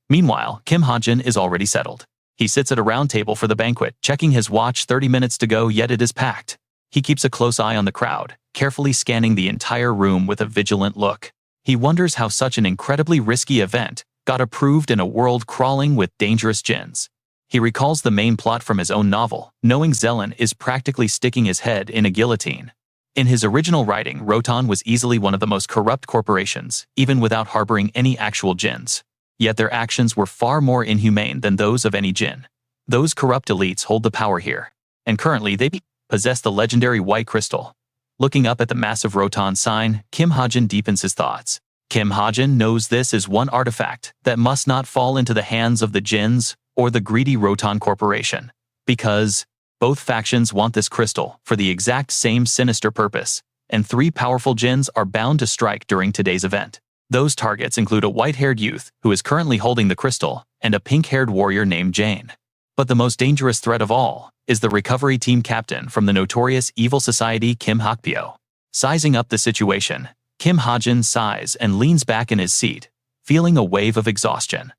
Meanwhile, Kim Hajin is already settled. He sits at a round table for the banquet, checking his watch. 30 minutes to go, yet it is packed. He keeps a close eye on the crowd, carefully scanning the entire room with a vigilant look. He wonders how such an incredibly risky event got approved in a world crawling with dangerous jinns. He recalls the main plot from his own novel, knowing Zelen is practically sticking his head in a guillotine. In his original writing, Webtoon was easily one of the most corrupt corporations, even without harboring any actual jinns. Yet their actions were far more inhumane than those of any jinn. Those corrupt elites hold the power here, and currently they possess the legendary white crystal. Looking up at the massive Webtoon sign, Kim Hajin deepens his thoughts. Kim Hajin knows this is one artifact that must not fall into the hands of the jinns or the greedy Webtoon Corporation, because both factions want this crystal for the exact same sinister purpose, and 3 powerful jinns are bound to strike during today's event. Those targets include a white-haired youth who is currently holding the crystal and a pink-haired warrior named Jane. But the most dangerous threat of all is the recovery team captain from the notorious evil society Kim Hakpyo. Sizing up the situation, Kim Hajin sighs and leans back in his seat, feeling a wave of exhaustion.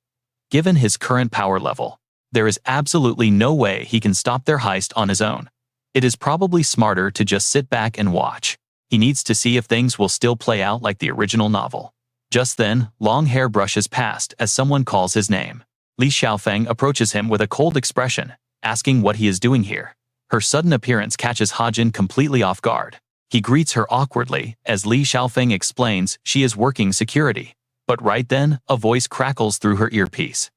Given his current power level, there is absolutely no way he can stop their heist on his own. It is probably smarter to just sit back and watch. He needs to see if things will still play out like the original novel. Just then, long hair brushes past as someone calls his name. Li Xiaofeng approaches him with a cold expression, asking what he is doing here. Her sudden appearance catches Hajin completely off guard. He greets her awkwardly as Li Xiaofeng explains she is working security. But right then, a voice crackles through her earpiece.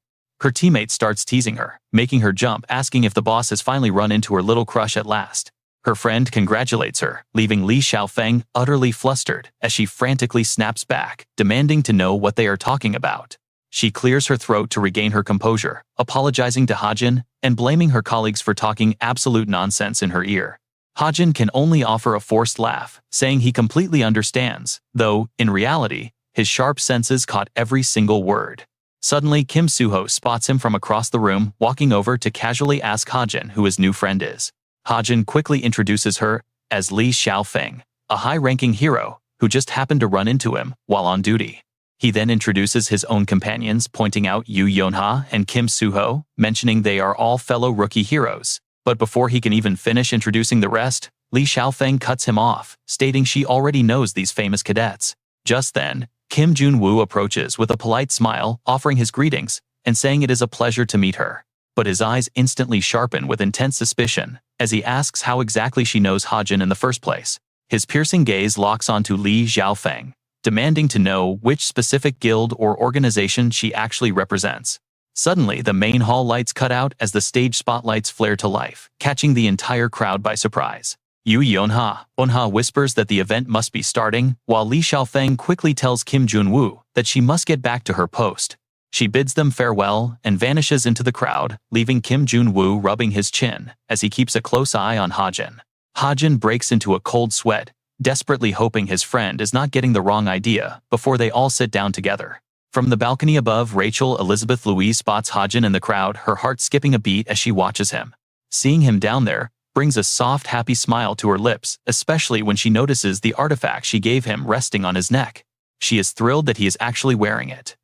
Her teammate starts teasing her, making her jump, asking if the boss has finally run into her little crush at last. Her friend congratulates her, leaving Li Xiaofeng utterly flustered as she frantically snaps back, demanding to know what they are talking about. She clears her throat to regain her composure, apologizing to Hajin and blaming her colleagues for talking absolute nonsense in her ear. Hajin can only offer a forced laugh, saying he completely understands, though, in reality, his sharp senses caught every single word. Suddenly, Kim Suho spots him from across the room, walking over to casually ask Hajin who his new friend is. Hajin quickly introduces her as Li Xiaofeng, a high-ranking hero who just happened to run into him while on duty. He then introduces his own companions, pointing out Yu Yonha and Kim Suho, mentioning they are all fellow rookie heroes. But before he can even finish introducing the rest, Li Xiaofeng cuts him off, stating she already knows these famous cadets. Just then, Kim Jun-woo approaches with a polite smile, offering his greetings and saying it is a pleasure to meet her. But his eyes instantly sharpen with intense suspicion as he asks how exactly she knows Hajin in the first place. His piercing gaze locks onto Li Xiaofeng, demanding to know which specific guild or organization she actually represents. Suddenly, the main hall lights cut out as the stage spotlights flare to life, catching the entire crowd by surprise. Yu Yonha whispers that the event must be starting, while Li Xiaofeng quickly tells Kim Junwoo that she must get back to her post. She bids them farewell and vanishes into the crowd, leaving Kim Junwoo rubbing his chin as he keeps a close eye on Hajin. Hajin breaks into a cold sweat, desperately hoping his friend is not getting the wrong idea before they all sit down together. From the balcony above, Rachel Elizabeth Louise spots Hajin in the crowd, her heart skipping a beat as she watches him. Seeing him down there brings a soft, happy smile to her lips, especially when she notices the artifact she gave him resting on his neck. She is thrilled that he is actually wearing it.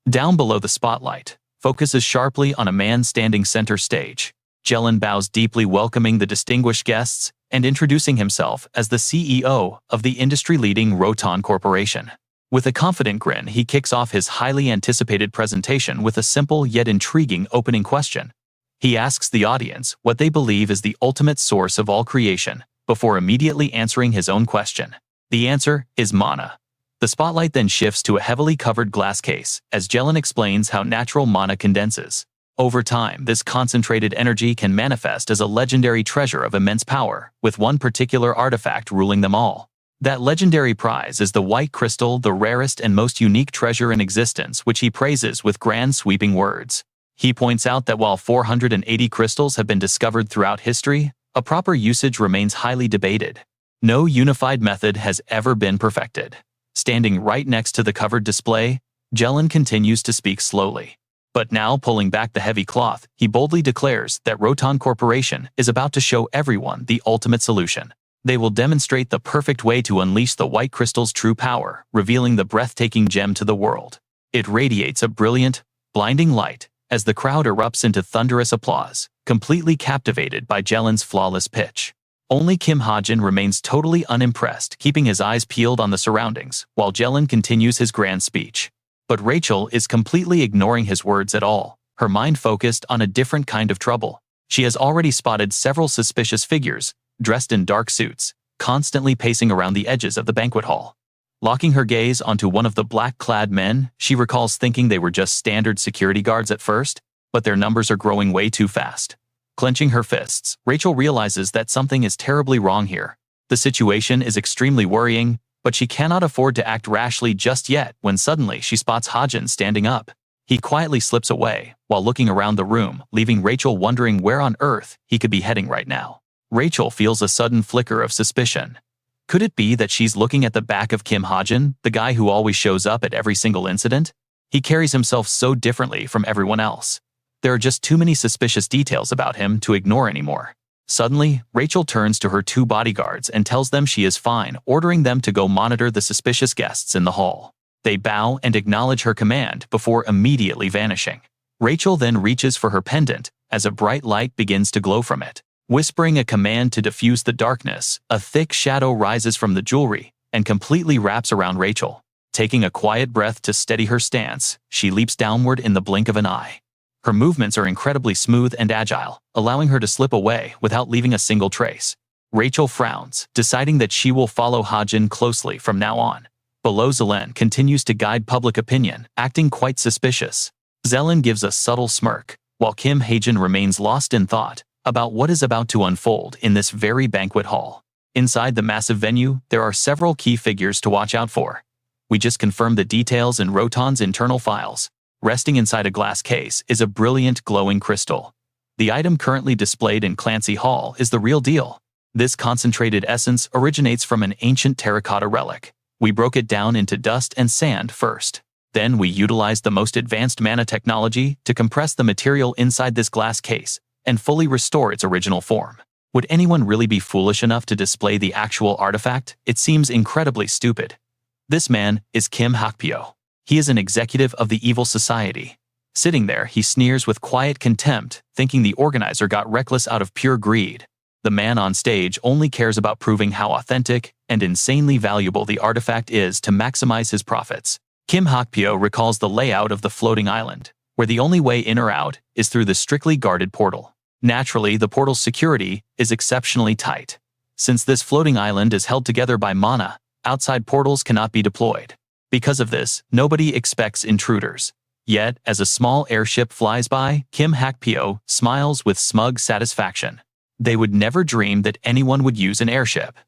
Down below, the spotlight focuses sharply on a man standing center stage. Jelen bows deeply, welcoming the distinguished guests and introducing himself as the CEO of the industry-leading Roton Corporation. With a confident grin, he kicks off his highly anticipated presentation with a simple yet intriguing opening question. He asks the audience what they believe is the ultimate source of all creation, before immediately answering his own question. The answer is mana. The spotlight then shifts to a heavily covered glass case, as Jelen explains how natural mana condenses. Over time, this concentrated energy can manifest as a legendary treasure of immense power, with one particular artifact ruling them all. That legendary prize is the white crystal, the rarest and most unique treasure in existence, which he praises with grand sweeping words. He points out that while 480 crystals have been discovered throughout history, a proper usage remains highly debated. No unified method has ever been perfected. Standing right next to the covered display, Jelen continues to speak slowly. But now, pulling back the heavy cloth, he boldly declares that Roton Corporation is about to show everyone the ultimate solution. They will demonstrate the perfect way to unleash the white crystal's true power, revealing the breathtaking gem to the world. It radiates a brilliant, blinding light as the crowd erupts into thunderous applause, completely captivated by Jelen's flawless pitch. Only Kim Hajin remains totally unimpressed, keeping his eyes peeled on the surroundings, while Jelen continues his grand speech. But Rachel is completely ignoring his words at all, her mind focused on a different kind of trouble. She has already spotted several suspicious figures, dressed in dark suits, constantly pacing around the edges of the banquet hall. Locking her gaze onto one of the black-clad men, she recalls thinking they were just standard security guards at first, but their numbers are growing way too fast. Clenching her fists, Rachel realizes that something is terribly wrong here. The situation is extremely worrying, but she cannot afford to act rashly just yet when suddenly she spots Hajin standing up. He quietly slips away, while looking around the room, leaving Rachel wondering where on earth he could be heading right now. Rachel feels a sudden flicker of suspicion. Could it be that she's looking at the back of Kim Hajin, the guy who always shows up at every single incident? He carries himself so differently from everyone else. There are just too many suspicious details about him to ignore anymore. Suddenly, Rachel turns to her two bodyguards and tells them she is fine, ordering them to go monitor the suspicious guests in the hall. They bow and acknowledge her command before immediately vanishing. Rachel then reaches for her pendant as a bright light begins to glow from it. Whispering a command to diffuse the darkness, a thick shadow rises from the jewelry and completely wraps around Rachel. Taking a quiet breath to steady her stance, she leaps downward in the blink of an eye. Her movements are incredibly smooth and agile, allowing her to slip away without leaving a single trace. Rachel frowns, deciding that she will follow Hajin closely from now on. Below, Zelen continues to guide public opinion, acting quite suspicious. Zelen gives a subtle smirk, while Kim Hajin remains lost in thought about what is about to unfold in this very banquet hall. Inside the massive venue, there are several key figures to watch out for. We just confirmed the details in Roton's internal files. Resting inside a glass case is a brilliant glowing crystal. The item currently displayed in Clancy Hall is the real deal. This concentrated essence originates from an ancient terracotta relic. We broke it down into dust and sand first. Then we utilized the most advanced mana technology to compress the material inside this glass case and fully restore its original form. Would anyone really be foolish enough to display the actual artifact? It seems incredibly stupid. This man is Kim Hakpyo. He is an executive of the evil society. Sitting there, he sneers with quiet contempt, thinking the organizer got reckless out of pure greed. The man on stage only cares about proving how authentic and insanely valuable the artifact is to maximize his profits. Kim Hakpyo recalls the layout of the floating island, where the only way in or out is through the strictly guarded portal. Naturally, the portal's security is exceptionally tight. Since this floating island is held together by mana, outside portals cannot be deployed. Because of this, nobody expects intruders. Yet, as a small airship flies by, Kim Hakpyo smiles with smug satisfaction. They would never dream that anyone would use an airship.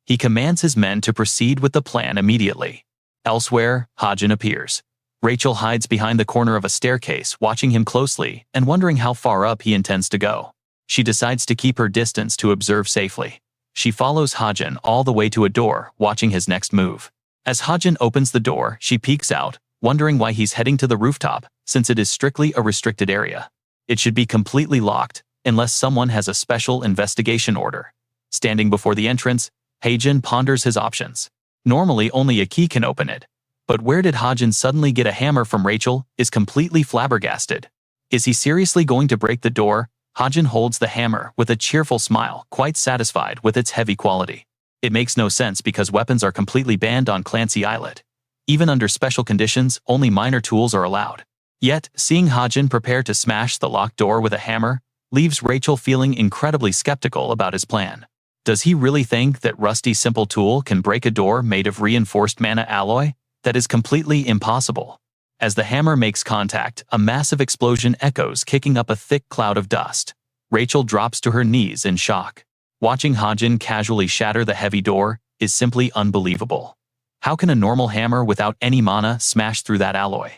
He commands his men to proceed with the plan immediately. Elsewhere, Hajin appears. Rachel hides behind the corner of a staircase, watching him closely and wondering how far up he intends to go. She decides to keep her distance to observe safely. She follows Hajin all the way to a door, watching his next move. As Hajin opens the door, she peeks out, wondering why he's heading to the rooftop, since it is strictly a restricted area. It should be completely locked, unless someone has a special investigation order. Standing before the entrance, Hajin ponders his options. Normally only a key can open it. But where did Hajin suddenly get a hammer from? Rachel is completely flabbergasted. Is he seriously going to break the door? Hajin holds the hammer with a cheerful smile, quite satisfied with its heavy quality. It makes no sense because weapons are completely banned on Clancy Islet. Even under special conditions, only minor tools are allowed. Yet, seeing Hajin prepare to smash the locked door with a hammer leaves Rachel feeling incredibly skeptical about his plan. Does he really think that rusty simple tool can break a door made of reinforced mana alloy? That is completely impossible. As the hammer makes contact, a massive explosion echoes, kicking up a thick cloud of dust. Rachel drops to her knees in shock. Watching Hajin casually shatter the heavy door is simply unbelievable. How can a normal hammer without any mana smash through that alloy?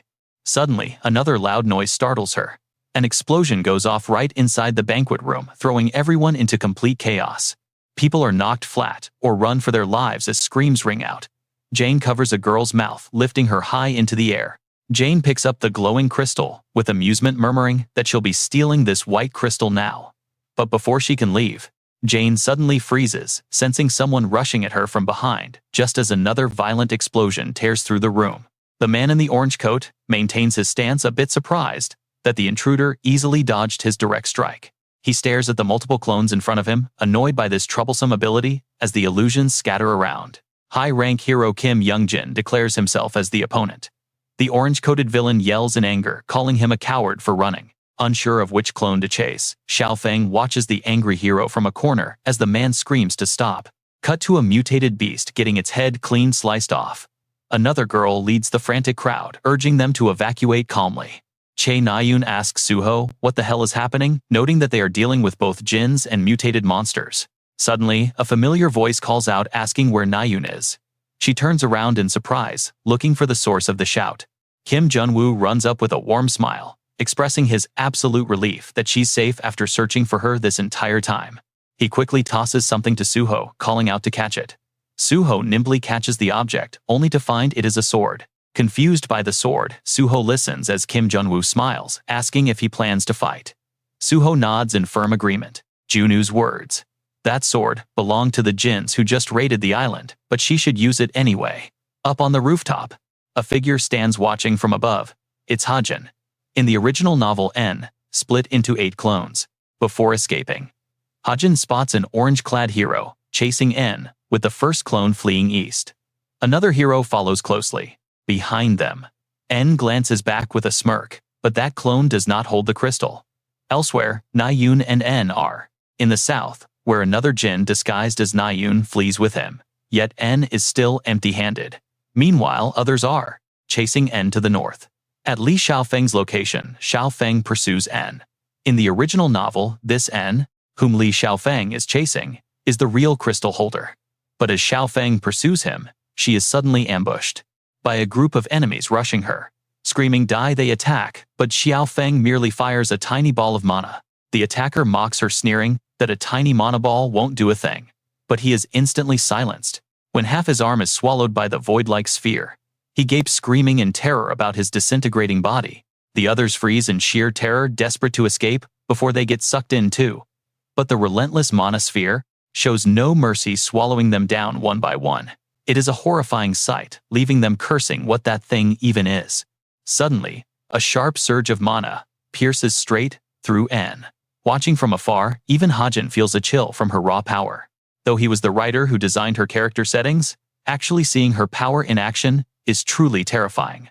Suddenly, another loud noise startles her. An explosion goes off right inside the banquet room, throwing everyone into complete chaos. People are knocked flat or run for their lives as screams ring out. Jane covers a girl's mouth, lifting her high into the air. Jane picks up the glowing crystal, with amusement murmuring that she'll be stealing this white crystal now. But before she can leave, Jane suddenly freezes, sensing someone rushing at her from behind, just as another violent explosion tears through the room. The man in the orange coat maintains his stance, a bit surprised that the intruder easily dodged his direct strike. He stares at the multiple clones in front of him, annoyed by this troublesome ability as the illusions scatter around. High-rank hero Kim Youngjin declares himself as the opponent. The orange-coated villain yells in anger, calling him a coward for running. Unsure of which clone to chase, Xiaofeng watches the angry hero from a corner as the man screams to stop. Cut to a mutated beast getting its head clean sliced off. Another girl leads the frantic crowd, urging them to evacuate calmly. Che Nayun asks Suho what the hell is happening, noting that they are dealing with both jinns and mutated monsters. Suddenly, a familiar voice calls out asking where Nayun is. She turns around in surprise, looking for the source of the shout. Kim Junwoo runs up with a warm smile, expressing his absolute relief that she's safe after searching for her this entire time. He quickly tosses something to Suho, calling out to catch it. Suho nimbly catches the object, only to find it is a sword. Confused by the sword, Suho listens as Kim Junwoo smiles, asking if he plans to fight. Suho nods in firm agreement. Junwoo's words. That sword belonged to the jinns who just raided the island, but she should use it anyway. Up on the rooftop, a figure stands watching from above. It's Hajin. In the original novel, N split into 8 clones. Before escaping, Hajin spots an orange-clad hero chasing N, with the first clone fleeing east. Another hero follows closely. Behind them, N glances back with a smirk, but that clone does not hold the crystal. Elsewhere, Nayun and N are in the south, where another jinn disguised as Nayun flees with him, yet N is still empty-handed. Meanwhile, others are chasing N to the north. At Li Xiaofeng's location, Xiaofeng pursues N. In the original novel, this N, whom Li Xiaofeng is chasing, is the real crystal holder. But as Xiaofeng pursues him, she is suddenly ambushed by a group of enemies rushing her. Screaming die, they attack, but Xiaofeng merely fires a tiny ball of mana. The attacker mocks her, sneering that a tiny mana ball won't do a thing. But he is instantly silenced when half his arm is swallowed by the void-like sphere. He gapes, screaming in terror about his disintegrating body. The others freeze in sheer terror, desperate to escape before they get sucked in too. But the relentless mana sphere shows no mercy, swallowing them down one by one. It is a horrifying sight, leaving them cursing what that thing even is. Suddenly, a sharp surge of mana pierces straight through N. Watching from afar, even Hajin feels a chill from her raw power. Though he was the writer who designed her character settings, actually seeing her power in action is truly terrifying.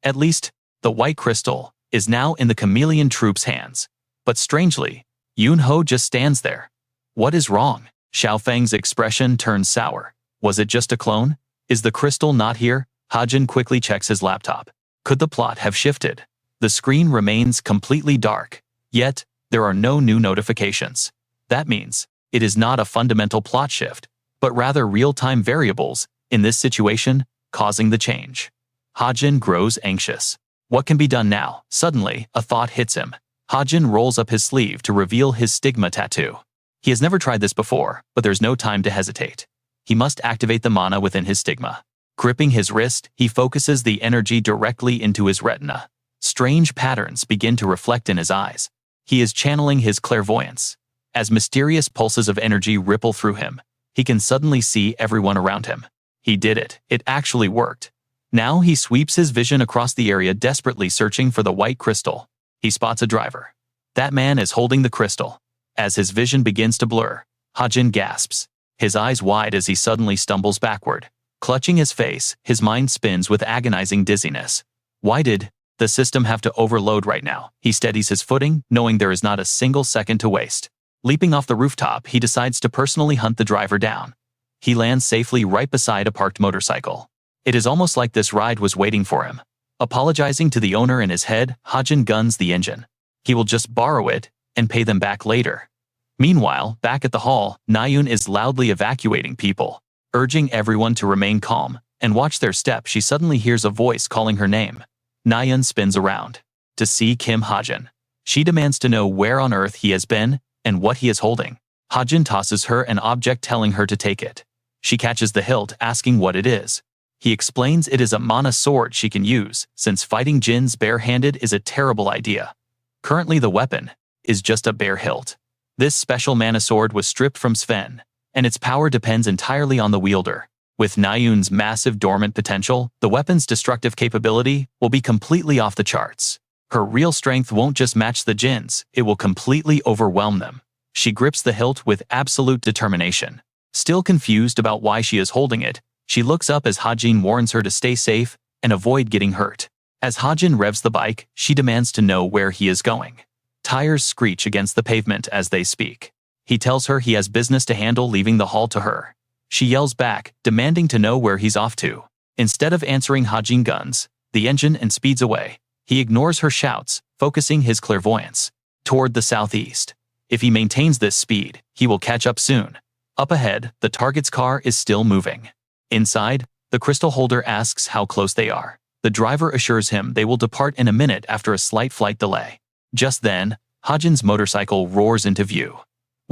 At least, the white crystal is now in the chameleon troop's hands. But strangely, Yunho just stands there. What is wrong? Xiaofeng's expression turns sour. Was it just a clone? Is the crystal not here? Hajin quickly checks his laptop. Could the plot have shifted? The screen remains completely dark, yet there are no new notifications. That means it is not a fundamental plot shift, but rather real-time variables in this situation causing the change. Hajin grows anxious. What can be done now? Suddenly, a thought hits him. Hajin rolls up his sleeve to reveal his stigma tattoo. He has never tried this before, but there's no time to hesitate. He must activate the mana within his stigma. Gripping his wrist, he focuses the energy directly into his retina. Strange patterns begin to reflect in his eyes. He is channeling his clairvoyance. As mysterious pulses of energy ripple through him, he can suddenly see everyone around him. He did it. It actually worked. Now he sweeps his vision across the area, desperately searching for the white crystal. He spots a driver. That man is holding the crystal. As his vision begins to blur, Hajin gasps, his eyes wide as he suddenly stumbles backward. Clutching his face, his mind spins with agonizing dizziness. Why did the system have to overload right now? He steadies his footing, knowing there is not a single second to waste. Leaping off the rooftop, he decides to personally hunt the driver down. He lands safely right beside a parked motorcycle. It is almost like this ride was waiting for him. Apologizing to the owner in his head, Hajin guns the engine. He will just borrow it and pay them back later. Meanwhile, back at the hall, Nayun is loudly evacuating people, urging everyone to remain calm and watch their step. She suddenly hears a voice calling her name. Nayun spins around to see Kim Hajin. She demands to know where on earth he has been and what he is holding. Hajin tosses her an object, telling her to take it. She catches the hilt, asking what it is. He explains it is a mana sword she can use, since fighting jinns barehanded is a terrible idea. Currently the weapon is just a bare hilt. This special mana sword was stripped from Sven, and its power depends entirely on the wielder. With Nayun's massive dormant potential, the weapon's destructive capability will be completely off the charts. Her real strength won't just match the jinns, it will completely overwhelm them. She grips the hilt with absolute determination. Still confused about why she is holding it, she looks up as Hajin warns her to stay safe and avoid getting hurt. As Hajin revs the bike, she demands to know where he is going. Tires screech against the pavement as they speak. He tells her he has business to handle, leaving the hall to her. She yells back, demanding to know where he's off to. Instead of answering, Hajin guns the engine and speeds away. He ignores her shouts, focusing his clairvoyance toward the southeast. If he maintains this speed, he will catch up soon. Up ahead, the target's car is still moving. Inside, the crystal holder asks how close they are. The driver assures him they will depart in a minute after a slight flight delay. Just then, Hajin's motorcycle roars into view.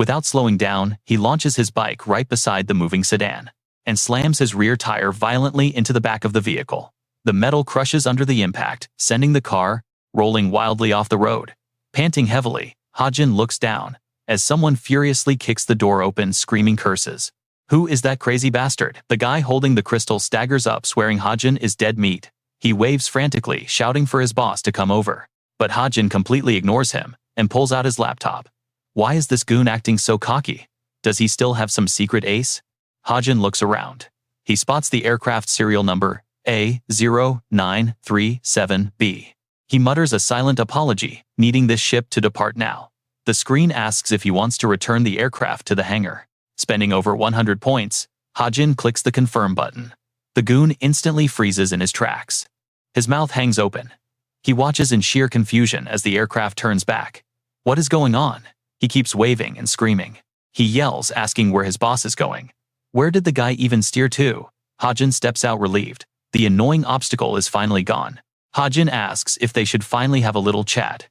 Without slowing down, he launches his bike right beside the moving sedan and slams his rear tire violently into the back of the vehicle. The metal crushes under the impact, sending the car rolling wildly off the road. Panting heavily, Hajin looks down as someone furiously kicks the door open, screaming curses. Who is that crazy bastard? The guy holding the crystal staggers up, swearing Hajin is dead meat. He waves frantically, shouting for his boss to come over. But Hajin completely ignores him and pulls out his laptop. Why is this goon acting so cocky? Does he still have some secret ace? Hajin looks around. He spots the aircraft serial number A0937B. He mutters a silent apology, needing this ship to depart now. The screen asks if he wants to return the aircraft to the hangar. Spending over 100 points, Hajin clicks the confirm button. The goon instantly freezes in his tracks. His mouth hangs open. He watches in sheer confusion as the aircraft turns back. What is going on? He keeps waving and screaming. He yells, asking where his boss is going. Where did the guy even steer to? Hajin steps out relieved. The annoying obstacle is finally gone. Hajin asks if they should finally have a little chat.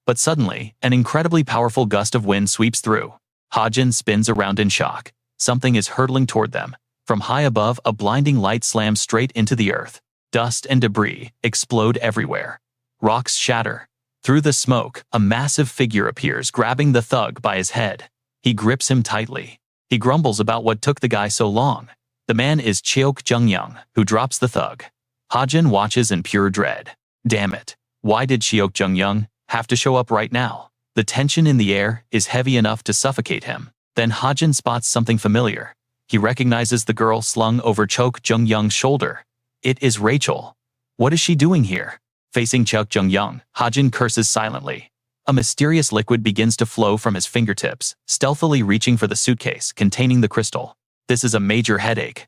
But suddenly, an incredibly powerful gust of wind sweeps through. Hajin spins around in shock. Something is hurtling toward them. From high above, a blinding light slams straight into the earth. Dust and debris explode everywhere. Rocks shatter. Through the smoke, a massive figure appears, grabbing the thug by his head. He grips him tightly. He grumbles about what took the guy so long. The man is Cheok Jung-young, who drops the thug. Hajin watches in pure dread. Damn it. Why did Cheok Jung-young have to show up right now? The tension in the air is heavy enough to suffocate him. Then Hajin spots something familiar. He recognizes the girl slung over Cheok Jung-young's shoulder. It is Rachel. What is she doing here? Facing Cheok Jung-young, Hajin curses silently. A mysterious liquid begins to flow from his fingertips, stealthily reaching for the suitcase containing the crystal. This is a major headache.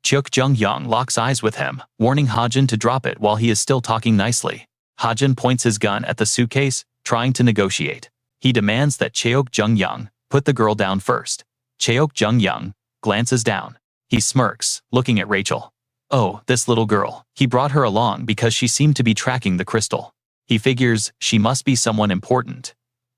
Cheok Jung-young locks eyes with him, warning Hajin to drop it while he is still talking nicely. Hajin points his gun at the suitcase, trying to negotiate. He demands that Cheok Jung-young put the girl down first. Cheok Jung-young glances down. He smirks, looking at Rachel. Oh, this little girl. He brought her along because she seemed to be tracking the crystal. He figures she must be someone important.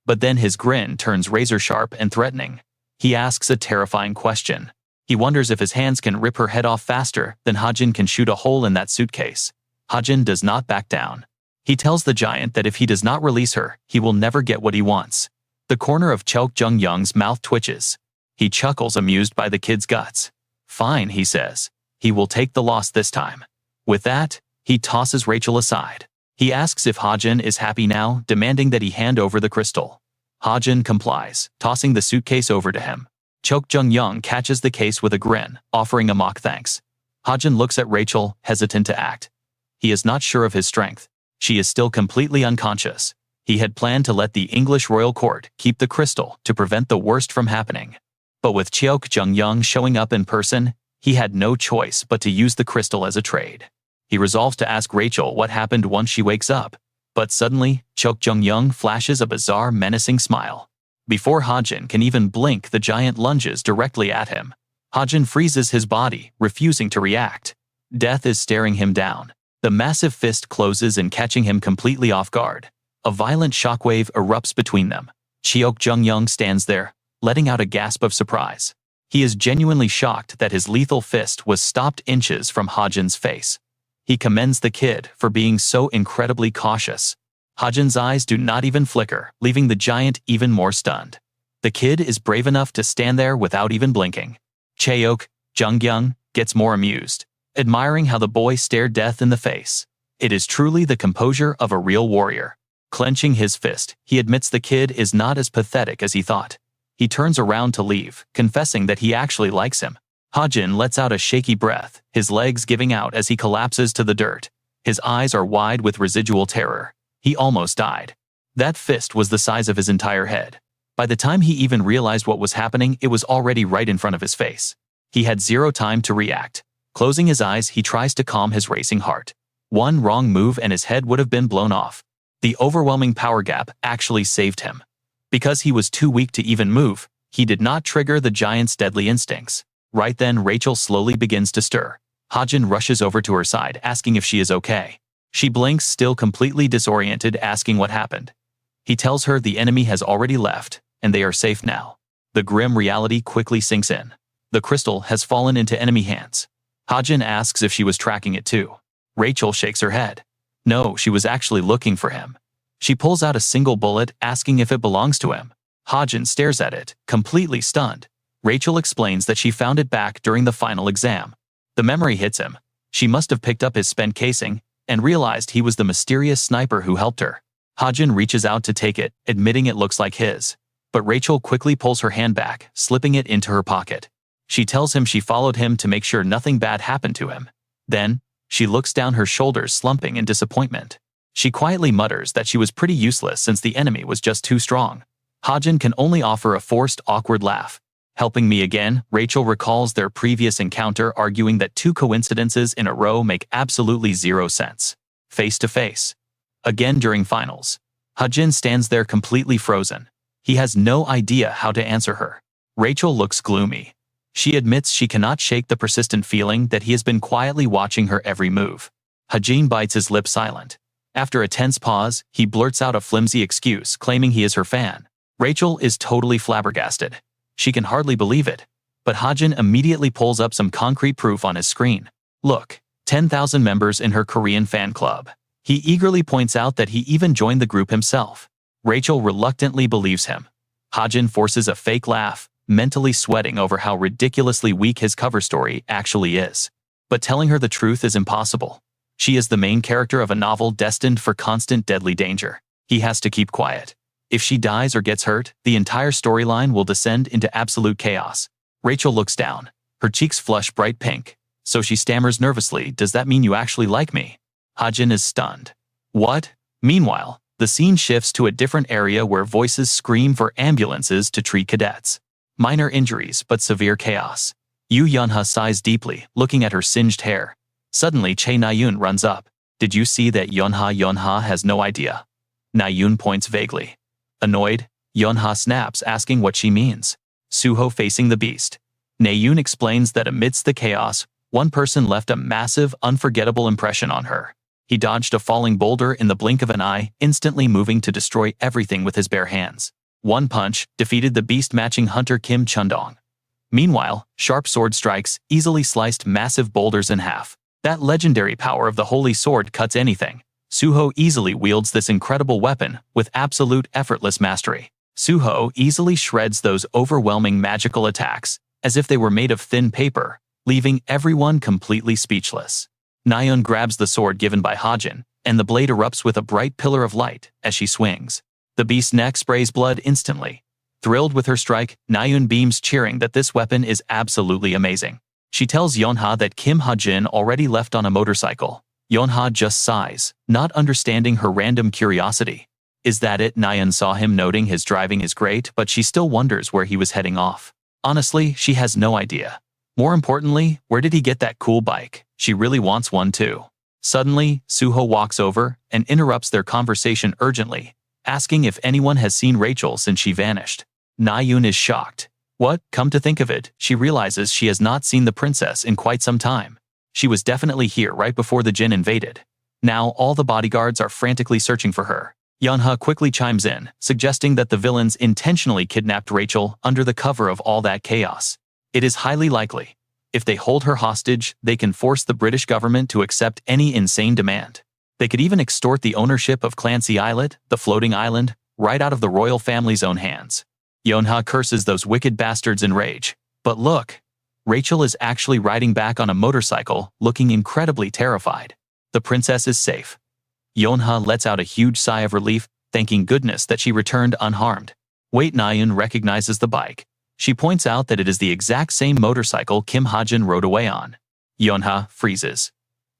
But then his grin turns razor-sharp and threatening. He asks a terrifying question. He wonders if his hands can rip her head off faster than Hajin can shoot a hole in that suitcase. Hajin does not back down. He tells the giant that if he does not release her, he will never get what he wants. The corner of Cheok Jung-young's mouth twitches. He chuckles, amused by the kid's guts. Fine, he says. He will take the loss this time. With that, he tosses Rachel aside. He asks if Hajin is happy now, demanding that he hand over the crystal. Hajin complies, tossing the suitcase over to him. Cheok Jung-young catches the case with a grin, offering a mock thanks. Hajin looks at Rachel, hesitant to act. He is not sure of his strength. She is still completely unconscious. He had planned to let the English royal court keep the crystal to prevent the worst from happening. But with Cheok Jung-young showing up in person, he had no choice but to use the crystal as a trade. He resolves to ask Rachel what happened once she wakes up. But suddenly, Cheok Jung-young flashes a bizarre, menacing smile. Before Hajin can even blink, the giant lunges directly at him. Hajin freezes his body, refusing to react. Death is staring him down. The massive fist closes and catching him completely off guard. A violent shockwave erupts between them. Cheok Jung-young stands there, letting out a gasp of surprise. He is genuinely shocked that his lethal fist was stopped inches from Hajin's face. He commends the kid for being so incredibly cautious. Hajin's eyes do not even flicker, leaving the giant even more stunned. The kid is brave enough to stand there without even blinking. Cheok Jung-young gets more amused, admiring how the boy stared death in the face. It is truly the composure of a real warrior. Clenching his fist, he admits the kid is not as pathetic as he thought. He turns around to leave, confessing that he actually likes him. Hajin lets out a shaky breath, his legs giving out as he collapses to the dirt. His eyes are wide with residual terror. He almost died. That fist was the size of his entire head. By the time he even realized what was happening, it was already right in front of his face. He had zero time to react. Closing his eyes, he tries to calm his racing heart. One wrong move and his head would have been blown off. The overwhelming power gap actually saved him. Because he was too weak to even move, he did not trigger the giant's deadly instincts. Right then, Rachel slowly begins to stir. Hajin rushes over to her side, asking if she is okay. She blinks, still completely disoriented, asking what happened. He tells her the enemy has already left, and they are safe now. The grim reality quickly sinks in. The crystal has fallen into enemy hands. Hajin asks if she was tracking it too. Rachel shakes her head. No, she was actually looking for him. She pulls out a single bullet, asking if it belongs to him. Hajin stares at it, completely stunned. Rachel explains that she found it back during the final exam. The memory hits him. She must have picked up his spent casing and realized he was the mysterious sniper who helped her. Hajin reaches out to take it, admitting it looks like his. But Rachel quickly pulls her hand back, slipping it into her pocket. She tells him she followed him to make sure nothing bad happened to him. Then, she looks down her shoulders, slumping in disappointment. She quietly mutters that she was pretty useless since the enemy was just too strong. Hajin can only offer a forced, awkward laugh. Helping me again, Rachel recalls their previous encounter, arguing that two coincidences in a row make absolutely zero sense. Face to face. Again during finals. Hajin stands there completely frozen. He has no idea how to answer her. Rachel looks gloomy. She admits she cannot shake the persistent feeling that he has been quietly watching her every move. Hajin bites his lip silent. After a tense pause, he blurts out a flimsy excuse, claiming he is her fan. Rachel is totally flabbergasted. She can hardly believe it. But Hajin immediately pulls up some concrete proof on his screen. Look, 10,000 members in her Korean fan club. He eagerly points out that he even joined the group himself. Rachel reluctantly believes him. Hajin forces a fake laugh, mentally sweating over how ridiculously weak his cover story actually is. But telling her the truth is impossible. She is the main character of a novel destined for constant deadly danger. He has to keep quiet. If she dies or gets hurt, the entire storyline will descend into absolute chaos. Rachel looks down. Her cheeks flush bright pink. So she stammers nervously, "Does that mean you actually like me?" Hajin is stunned. What? Meanwhile, the scene shifts to a different area where voices scream for ambulances to treat cadets. Minor injuries, but severe chaos. Yu Yunha sighs deeply, looking at her singed hair. Suddenly, Che Nayun runs up. Did you see that Yonha has no idea? Nayun points vaguely. Annoyed, Yonha snaps, asking what she means. Suho facing the beast. Nayun explains that amidst the chaos, one person left a massive, unforgettable impression on her. He dodged a falling boulder in the blink of an eye, instantly moving to destroy everything with his bare hands. One punch defeated the beast-matching hunter Kim Chundong. Meanwhile, sharp sword strikes easily sliced massive boulders in half. That legendary power of the holy sword cuts anything. Suho easily wields this incredible weapon with absolute effortless mastery. Suho easily shreds those overwhelming magical attacks, as if they were made of thin paper, leaving everyone completely speechless. Nayun grabs the sword given by Hajin, and the blade erupts with a bright pillar of light as she swings. The beast's neck sprays blood instantly. Thrilled with her strike, Nayun beams, cheering that this weapon is absolutely amazing. She tells Yonha that Kim Hajin already left on a motorcycle. Yonha just sighs, not understanding her random curiosity. Is that it? Nayun saw him, noting his driving is great, but she still wonders where he was heading off. Honestly, she has no idea. More importantly, where did he get that cool bike? She really wants one too. Suddenly, Suho walks over and interrupts their conversation urgently, asking if anyone has seen Rachel since she vanished. Nayun is shocked. What? Come to think of it, she realizes she has not seen the princess in quite some time. She was definitely here right before the Jin invaded. Now all the bodyguards are frantically searching for her. Yonha quickly chimes in, suggesting that the villains intentionally kidnapped Rachel under the cover of all that chaos. It is highly likely. If they hold her hostage, they can force the British government to accept any insane demand. They could even extort the ownership of Clancy Islet, the floating island, right out of the royal family's own hands. Yonha curses those wicked bastards in rage. But look, Rachel is actually riding back on a motorcycle, looking incredibly terrified. The princess is safe. Yonha lets out a huge sigh of relief, thanking goodness that she returned unharmed. Wait, Nayun recognizes the bike. She points out that it is the exact same motorcycle Kim Hajin rode away on. Yonha freezes.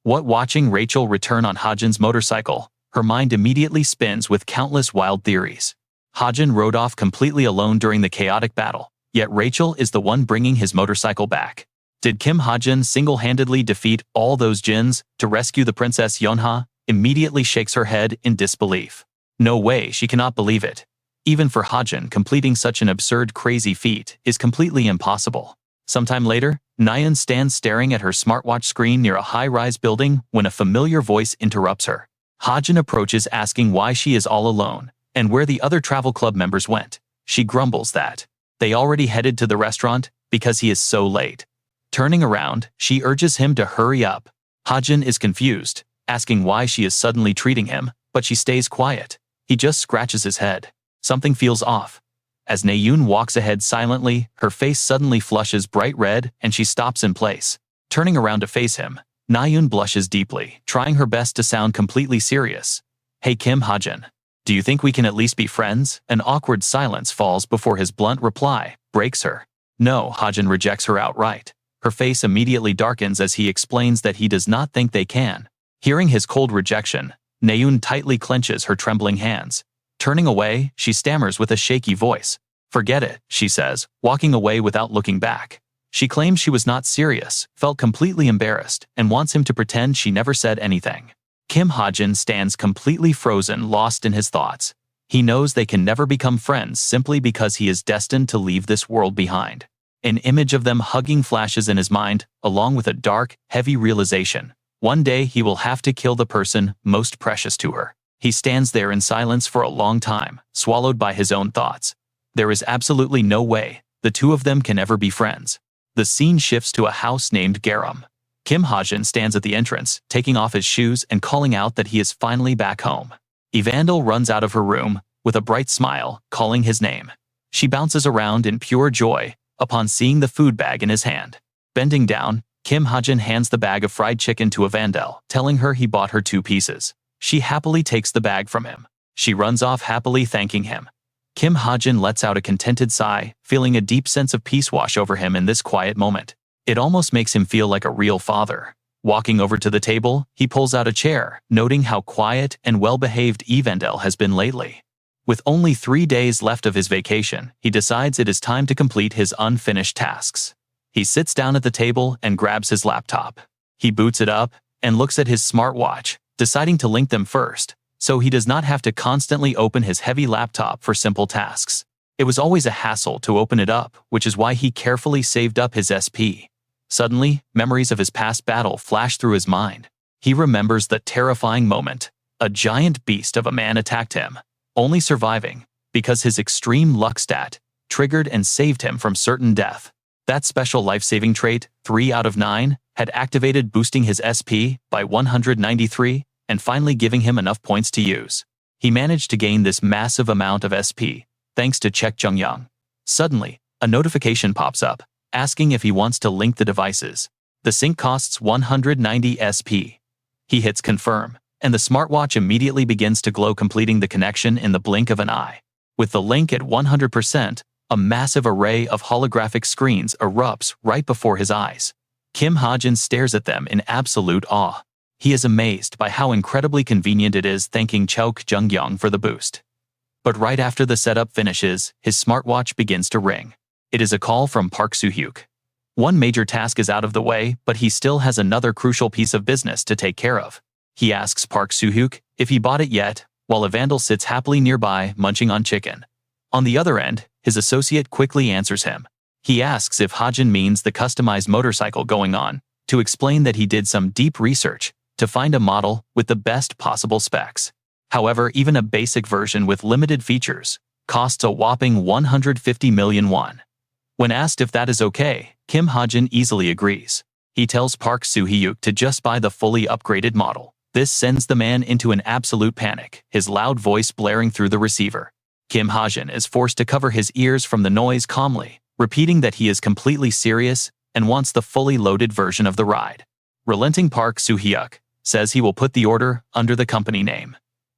What? Watching Rachel return on Hajin's motorcycle, her mind immediately spins with countless wild theories. Hajin rode off completely alone during the chaotic battle, yet Rachel is the one bringing his motorcycle back. Did Kim Hajin single-handedly defeat all those Jins to rescue the princess? Yonha immediately shakes her head in disbelief. No way, she cannot believe it. Even for Hajin, completing such an absurd, crazy feat is completely impossible. Sometime later, Nayun stands staring at her smartwatch screen near a high-rise building when a familiar voice interrupts her. Hajin approaches, asking why she is all alone and where the other travel club members went. She grumbles that they already headed to the restaurant because he is so late. Turning around, she urges him to hurry up. Hajin is confused, asking why she is suddenly treating him, but she stays quiet. He just scratches his head. Something feels off. As Nayun walks ahead silently, her face suddenly flushes bright red and she stops in place. Turning around to face him, Nayun blushes deeply, trying her best to sound completely serious. Hey Kim Hajin, do you think we can at least be friends? An awkward silence falls before his blunt reply breaks her. No, Hajin rejects her outright. Her face immediately darkens as he explains that he does not think they can. Hearing his cold rejection, Nayun tightly clenches her trembling hands. Turning away, she stammers with a shaky voice. Forget it, she says, walking away without looking back. She claims she was not serious, felt completely embarrassed, and wants him to pretend she never said anything. Kim Hajin stands completely frozen, lost in his thoughts. He knows they can never become friends simply because he is destined to leave this world behind. An image of them hugging flashes in his mind, along with a dark, heavy realization. One day he will have to kill the person most precious to her. He stands there in silence for a long time, swallowed by his own thoughts. There is absolutely no way the two of them can ever be friends. The scene shifts to a house named Garum. Kim Hajin stands at the entrance, taking off his shoes and calling out that he is finally back home. Evandel runs out of her room, with a bright smile, calling his name. She bounces around in pure joy upon seeing the food bag in his hand. Bending down, Kim Hajin hands the bag of fried chicken to Evandel, telling her he bought her 2 pieces. She happily takes the bag from him. She runs off happily, thanking him. Kim Hajin lets out a contented sigh, feeling a deep sense of peace wash over him in this quiet moment. It almost makes him feel like a real father. Walking over to the table, he pulls out a chair, noting how quiet and well-behaved Evandel has been lately. With only 3 days left of his vacation, he decides it is time to complete his unfinished tasks. He sits down at the table and grabs his laptop. He boots it up and looks at his smartwatch, deciding to link them first, so he does not have to constantly open his heavy laptop for simple tasks. It was always a hassle to open it up, which is why he carefully saved up his SP. Suddenly, memories of his past battle flash through his mind. He remembers the terrifying moment. A giant beast of a man attacked him, only surviving because his extreme luck stat triggered and saved him from certain death. That special life-saving trait, 3 out of 9, had activated, boosting his SP by 193 and finally giving him enough points to use. He managed to gain this massive amount of SP thanks to Chek Jung-young. Suddenly, a notification pops up, asking if he wants to link the devices. The sync costs 190 SP. He hits confirm, and the smartwatch immediately begins to glow, completing the connection in the blink of an eye. With the link at 100%, a massive array of holographic screens erupts right before his eyes. Kim Hajin stares at them in absolute awe. He is amazed by how incredibly convenient it is, thanking Chek Jung-young for the boost. But right after the setup finishes, his smartwatch begins to ring. It is a call from Park Soo-hyuk. One major task is out of the way, but he still has another crucial piece of business to take care of. He asks Park Soo-hyuk if he bought it yet, while a vandal sits happily nearby, munching on chicken. On the other end, his associate quickly answers him. He asks if Hajin means the customized motorcycle going on, to explain that he did some deep research to find a model with the best possible specs. However, even a basic version with limited features costs a whopping 150 million won. When asked if that is okay, Kim Hajin easily agrees. He tells Park Soo-hyuk to just buy the fully upgraded model. This sends the man into an absolute panic, his loud voice blaring through the receiver. Kim Hajin is forced to cover his ears from the noise calmly, repeating that he is completely serious and wants the fully loaded version of the ride. Relenting Park Soo-hyuk says he will put the order under the company name.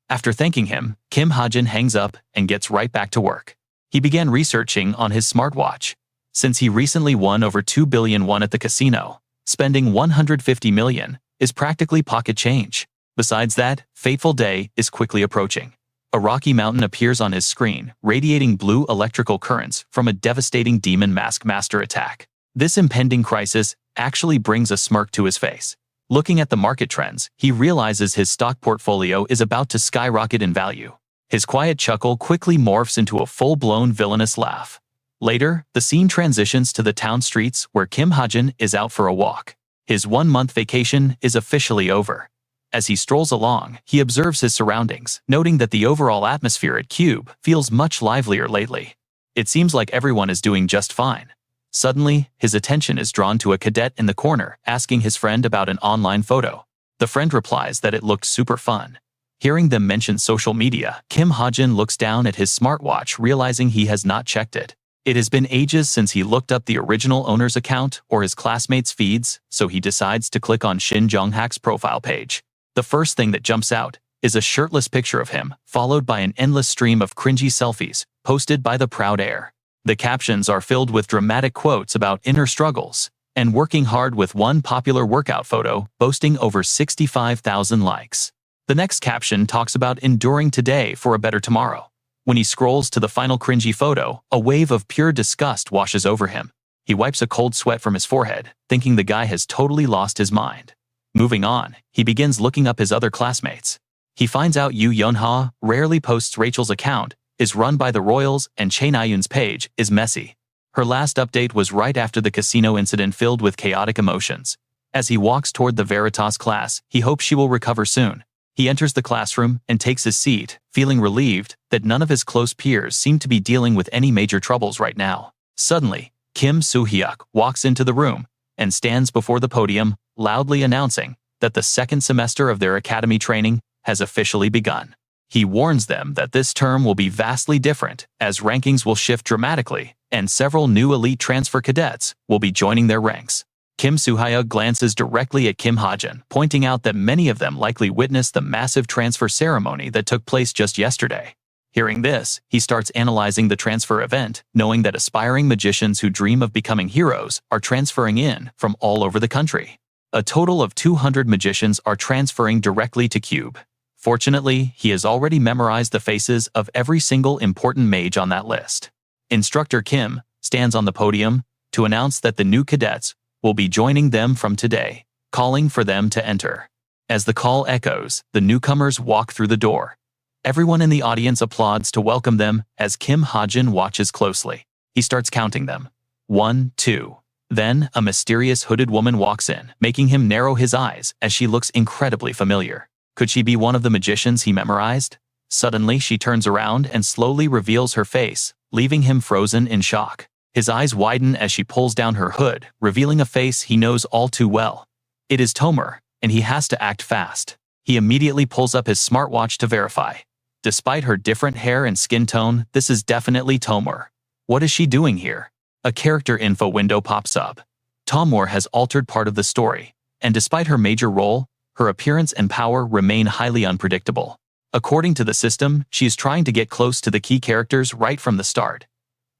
After thanking him, Kim Hajin hangs up and gets right back to work. He began researching on his smartwatch. Since he recently won over 2 billion won at the casino, spending 150 million is practically pocket change. Besides that, fateful day is quickly approaching. A rocky mountain appears on his screen, radiating blue electrical currents from a devastating demon mask master attack. This impending crisis actually brings a smirk to his face. Looking at the market trends, he realizes his stock portfolio is about to skyrocket in value. His quiet chuckle quickly morphs into a full-blown villainous laugh. Later, the scene transitions to the town streets where Kim Hajin is out for a walk. His 1-month vacation is officially over. As he strolls along, he observes his surroundings, noting that the overall atmosphere at Cube feels much livelier lately. It seems like everyone is doing just fine. Suddenly, his attention is drawn to a cadet in the corner, asking his friend about an online photo. The friend replies that it looked super fun. Hearing them mention social media, Kim Hajin looks down at his smartwatch, realizing he has not checked it. It has been ages since he looked up the original owner's account or his classmates' feeds, so he decides to click on Shin Jong-hak's profile page. The first thing that jumps out is a shirtless picture of him, followed by an endless stream of cringy selfies posted by the proud heir. The captions are filled with dramatic quotes about inner struggles and working hard, with one popular workout photo boasting over 65,000 likes. The next caption talks about enduring today for a better tomorrow. When he scrolls to the final cringy photo, a wave of pure disgust washes over him. He wipes a cold sweat from his forehead, thinking the guy has totally lost his mind. Moving on, he begins looking up his other classmates. He finds out Yu Yeonha rarely posts Rachel's account, is run by the Royals, and Chae Na-yoon's page is messy. Her last update was right after the casino incident, filled with chaotic emotions. As he walks toward the Veritas class, he hopes she will recover soon. He enters the classroom and takes his seat, feeling relieved that none of his close peers seem to be dealing with any major troubles right now. Suddenly, Kim Soo-hyuk walks into the room and stands before the podium, loudly announcing that the second semester of their academy training has officially begun. He warns them that this term will be vastly different, as rankings will shift dramatically, and several new elite transfer cadets will be joining their ranks. Kim Soo-hyuk glances directly at Kim Hajin, pointing out that many of them likely witnessed the massive transfer ceremony that took place just yesterday. Hearing this, he starts analyzing the transfer event, knowing that aspiring magicians who dream of becoming heroes are transferring in from all over the country. A total of 200 magicians are transferring directly to Cube. Fortunately, he has already memorized the faces of every single important mage on that list. Instructor Kim stands on the podium to announce that the new cadets will be joining them from today, calling for them to enter. As the call echoes, the newcomers walk through the door. Everyone in the audience applauds to welcome them as Kim Hajin watches closely. He starts counting them. 1, 2. Then, a mysterious hooded woman walks in, making him narrow his eyes as she looks incredibly familiar. Could she be one of the magicians he memorized? Suddenly, she turns around and slowly reveals her face, leaving him frozen in shock. His eyes widen as she pulls down her hood, revealing a face he knows all too well. It is Tomer, and he has to act fast. He immediately pulls up his smartwatch to verify. Despite her different hair and skin tone, this is definitely Tomer. What is she doing here? A character info window pops up. Tomer has altered part of the story, and despite her major role, her appearance and power remain highly unpredictable. According to the system, she is trying to get close to the key characters right from the start.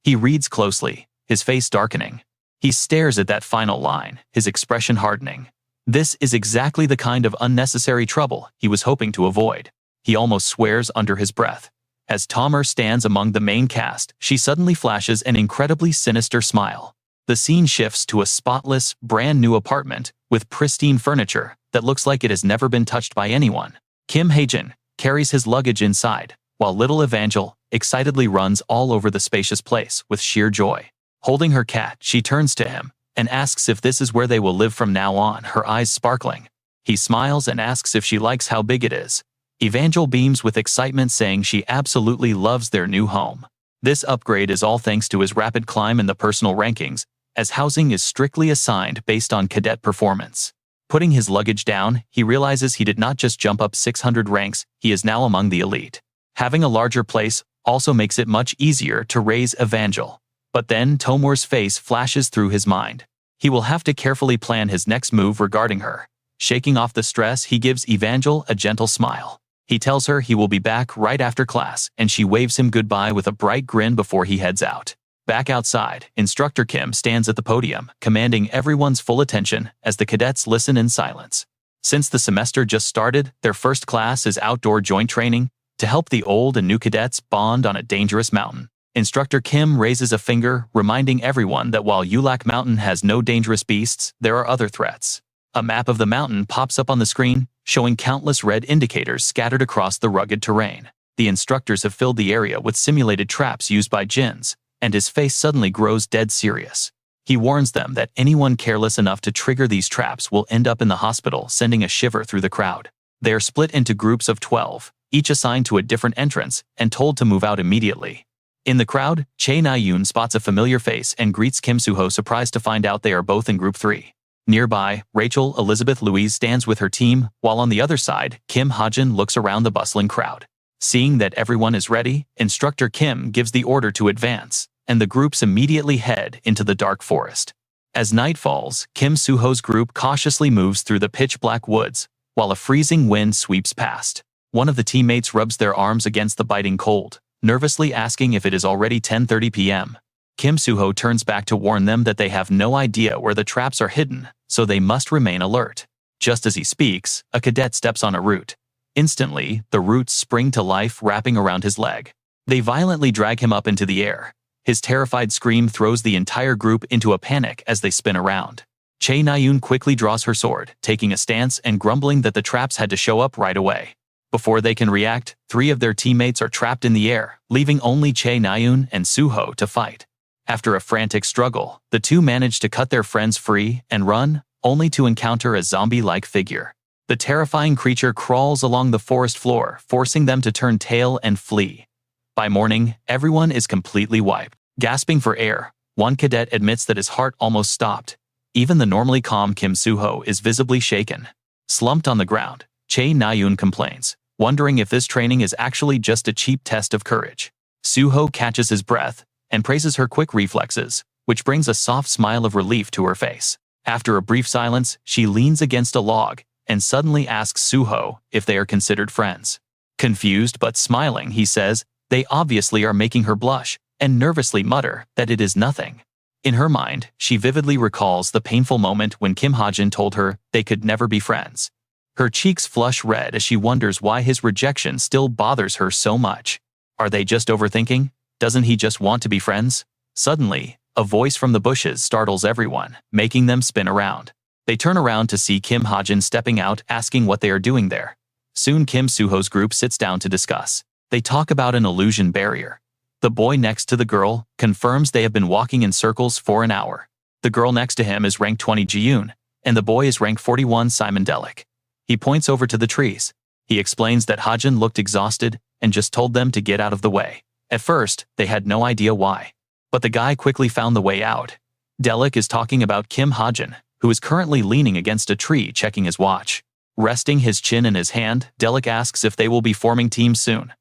He reads closely, his face darkening. He stares at that final line, his expression hardening. This is exactly the kind of unnecessary trouble he was hoping to avoid. He almost swears under his breath. As Tomer stands among the main cast, she suddenly flashes an incredibly sinister smile. The scene shifts to a spotless, brand new apartment with pristine furniture that looks like it has never been touched by anyone. Kim Hajin carries his luggage inside, while little Evangel excitedly runs all over the spacious place with sheer joy. Holding her cat, she turns to him and asks if this is where they will live from now on, her eyes sparkling. He smiles and asks if she likes how big it is. Evangel beams with excitement, saying she absolutely loves their new home. This upgrade is all thanks to his rapid climb in the personal rankings, as housing is strictly assigned based on cadet performance. Putting his luggage down, he realizes he did not just jump up 600 ranks, he is now among the elite. Having a larger place also makes it much easier to raise Evangel. But then Tomer's face flashes through his mind. He will have to carefully plan his next move regarding her. Shaking off the stress, he gives Evangel a gentle smile. He tells her he will be back right after class, and she waves him goodbye with a bright grin before he heads out. Back outside, Instructor Kim stands at the podium, commanding everyone's full attention as the cadets listen in silence. Since the semester just started, their first class is outdoor joint training to help the old and new cadets bond on a dangerous mountain. Instructor Kim raises a finger, reminding everyone that while Yulak Mountain has no dangerous beasts, there are other threats. A map of the mountain pops up on the screen, showing countless red indicators scattered across the rugged terrain. The instructors have filled the area with simulated traps used by jinns, and his face suddenly grows dead serious. He warns them that anyone careless enough to trigger these traps will end up in the hospital, sending a shiver through the crowd. They are split into groups of 12, each assigned to a different entrance, and told to move out immediately. In the crowd, Chae Na-yoon spots a familiar face and greets Kim Soo-ho, surprised to find out they are both in Group 3. Nearby, Rachel Elizabeth Louise stands with her team, while on the other side, Kim Hajin looks around the bustling crowd. Seeing that everyone is ready, Instructor Kim gives the order to advance, and the groups immediately head into the dark forest. As night falls, Kim Soo-ho's group cautiously moves through the pitch-black woods, while a freezing wind sweeps past. One of the teammates rubs their arms against the biting cold, nervously asking if it is already 10:30 p.m. Kim Soo-ho turns back to warn them that they have no idea where the traps are hidden, so they must remain alert. Just as he speaks, a cadet steps on a root. Instantly, the roots spring to life, wrapping around his leg. They violently drag him up into the air. His terrified scream throws the entire group into a panic as they spin around. Chae Na-yoon quickly draws her sword, taking a stance and grumbling that the traps had to show up right away. Before they can react, 3 of their teammates are trapped in the air, leaving only Chae Na-yoon and Soo-ho to fight. After a frantic struggle, the two manage to cut their friends free and run, only to encounter a zombie-like figure. The terrifying creature crawls along the forest floor, forcing them to turn tail and flee. By morning, everyone is completely wiped. Gasping for air, one cadet admits that his heart almost stopped. Even the normally calm Kim Soo-ho is visibly shaken. Slumped on the ground, Chae Na-yoon complains, wondering if this training is actually just a cheap test of courage. Soo-ho catches his breath and praises her quick reflexes, which brings a soft smile of relief to her face. After a brief silence, she leans against a log and suddenly asks Soo-ho if they are considered friends. Confused but smiling, he says they obviously are, making her blush and nervously mutter that it is nothing. In her mind, she vividly recalls the painful moment when Kim Hajin told her they could never be friends. Her cheeks flush red as she wonders why his rejection still bothers her so much. Are they just overthinking? Doesn't he just want to be friends? Suddenly, a voice from the bushes startles everyone, making them spin around. They turn around to see Kim Hajin stepping out, asking what they are doing there. Soon Kim Suho's group sits down to discuss. They talk about an illusion barrier. The boy next to the girl confirms they have been walking in circles for an hour. The girl next to him is rank 20 Ji-yoon, and the boy is rank 41 Simon Delic. He points over to the trees. He explains that Hajin looked exhausted and just told them to get out of the way. At first, they had no idea why. But the guy quickly found the way out. Delic is talking about Kim Hajin, who is currently leaning against a tree checking his watch. Resting his chin in his hand, Delic asks if they will be forming teams soon.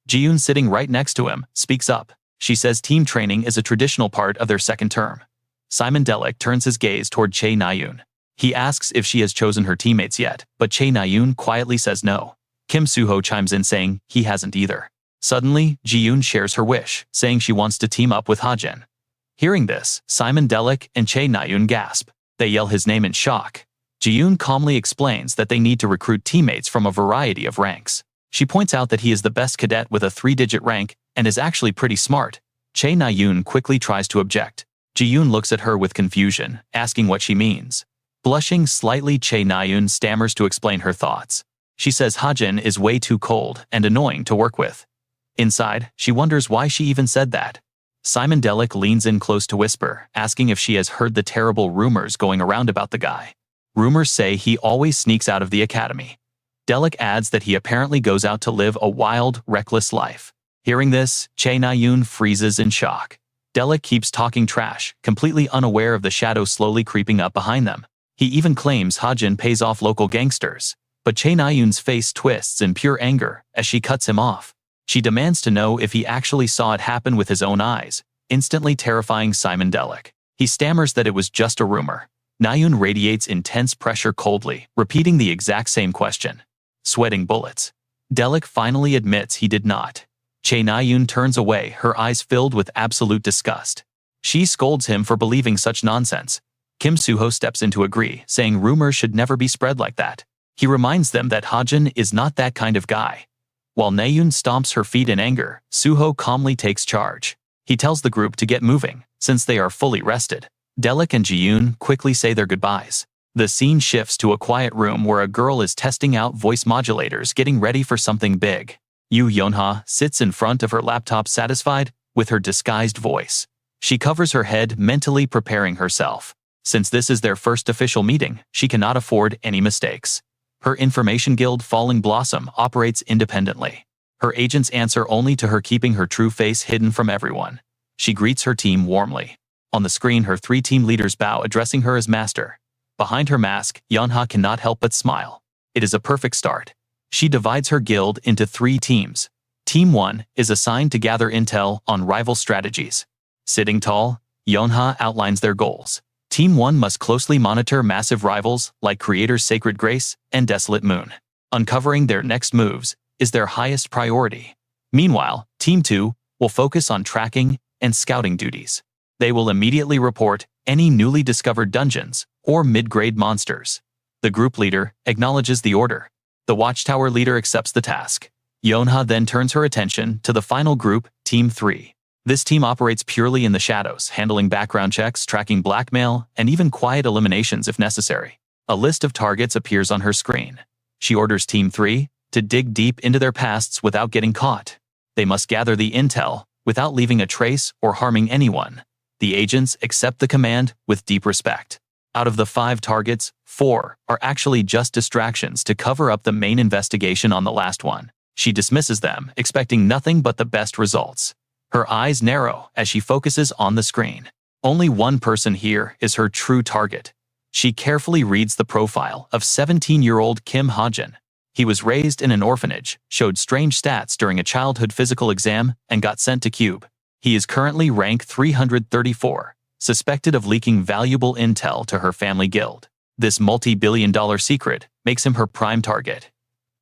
Ji-yoon, sitting right next to him, speaks up. She says team training is a traditional part of their second term. Simon Delic turns his gaze toward Chae Na-yoon. He asks if she has chosen her teammates yet, but Chae Na-yoon quietly says no. Kim Suho chimes in saying he hasn't either. Suddenly, Ji-yoon shares her wish, saying she wants to team up with Hajin. Hearing this, Simon Delic and Chae Na-yoon gasp. They yell his name in shock. Ji-yoon calmly explains that they need to recruit teammates from a variety of ranks. She points out that he is the best cadet with a 3-digit rank and is actually pretty smart. Chae Na-yoon quickly tries to object. Ji-yoon looks at her with confusion, asking what she means. Blushing slightly, Chae Na-yoon stammers to explain her thoughts. She says Hajin is way too cold and annoying to work with. Inside, she wonders why she even said that. Simon Delic leans in close to whisper, asking if she has heard the terrible rumors going around about the guy. Rumors say he always sneaks out of the academy. Delic adds that he apparently goes out to live a wild, reckless life. Hearing this, Chae Na-yoon freezes in shock. Delic keeps talking trash, completely unaware of the shadow slowly creeping up behind them. He even claims Hajin pays off local gangsters. But Chae Na-yoon's face twists in pure anger as she cuts him off. She demands to know if he actually saw it happen with his own eyes, instantly terrifying Simon Delic. He stammers that it was just a rumor. Na-yoon radiates intense pressure coldly, repeating the exact same question. Sweating bullets. Delic finally admits he did not. Chae Na-yoon turns away, her eyes filled with absolute disgust. She scolds him for believing such nonsense. Kim Suho steps in to agree, saying rumors should never be spread like that. He reminds them that Hajin is not that kind of guy. While Na-yoon stomps her feet in anger, Suho calmly takes charge. He tells the group to get moving, since they are fully rested. Delic and Ji-yoon quickly say their goodbyes. The scene shifts to a quiet room where a girl is testing out voice modulators, getting ready for something big. Yoo Yeonha sits in front of her laptop, satisfied with her disguised voice. She covers her head, mentally preparing herself. Since this is their first official meeting, she cannot afford any mistakes. Her information guild, Falling Blossom, operates independently. Her agents answer only to her, keeping her true face hidden from everyone. She greets her team warmly. On the screen, her 3 team leaders bow, addressing her as master. Behind her mask, Yeonha cannot help but smile. It is a perfect start. She divides her guild into 3 teams. Team 1 is assigned to gather intel on rival strategies. Sitting tall, Yeonha outlines their goals. Team 1 must closely monitor massive rivals like Creator's Sacred Grace and Desolate Moon. Uncovering their next moves is their highest priority. Meanwhile, Team 2 will focus on tracking and scouting duties. They will immediately report any newly discovered dungeons or mid-grade monsters. The group leader acknowledges the order. The Watchtower leader accepts the task. Yeonha then turns her attention to the final group, Team 3. This team operates purely in the shadows, handling background checks, tracking blackmail, and even quiet eliminations if necessary. A list of targets appears on her screen. She orders Team 3 to dig deep into their pasts without getting caught. They must gather the intel without leaving a trace or harming anyone. The agents accept the command with deep respect. Out of the 5 targets, 4 are actually just distractions to cover up the main investigation on the last one. She dismisses them, expecting nothing but the best results. Her eyes narrow as she focuses on the screen. Only one person here is her true target. She carefully reads the profile of 17-year-old Kim Hajin. He was raised in an orphanage, showed strange stats during a childhood physical exam, and got sent to Cube. He is currently rank 334, suspected of leaking valuable intel to her family guild. This multi-billion-dollar secret makes him her prime target.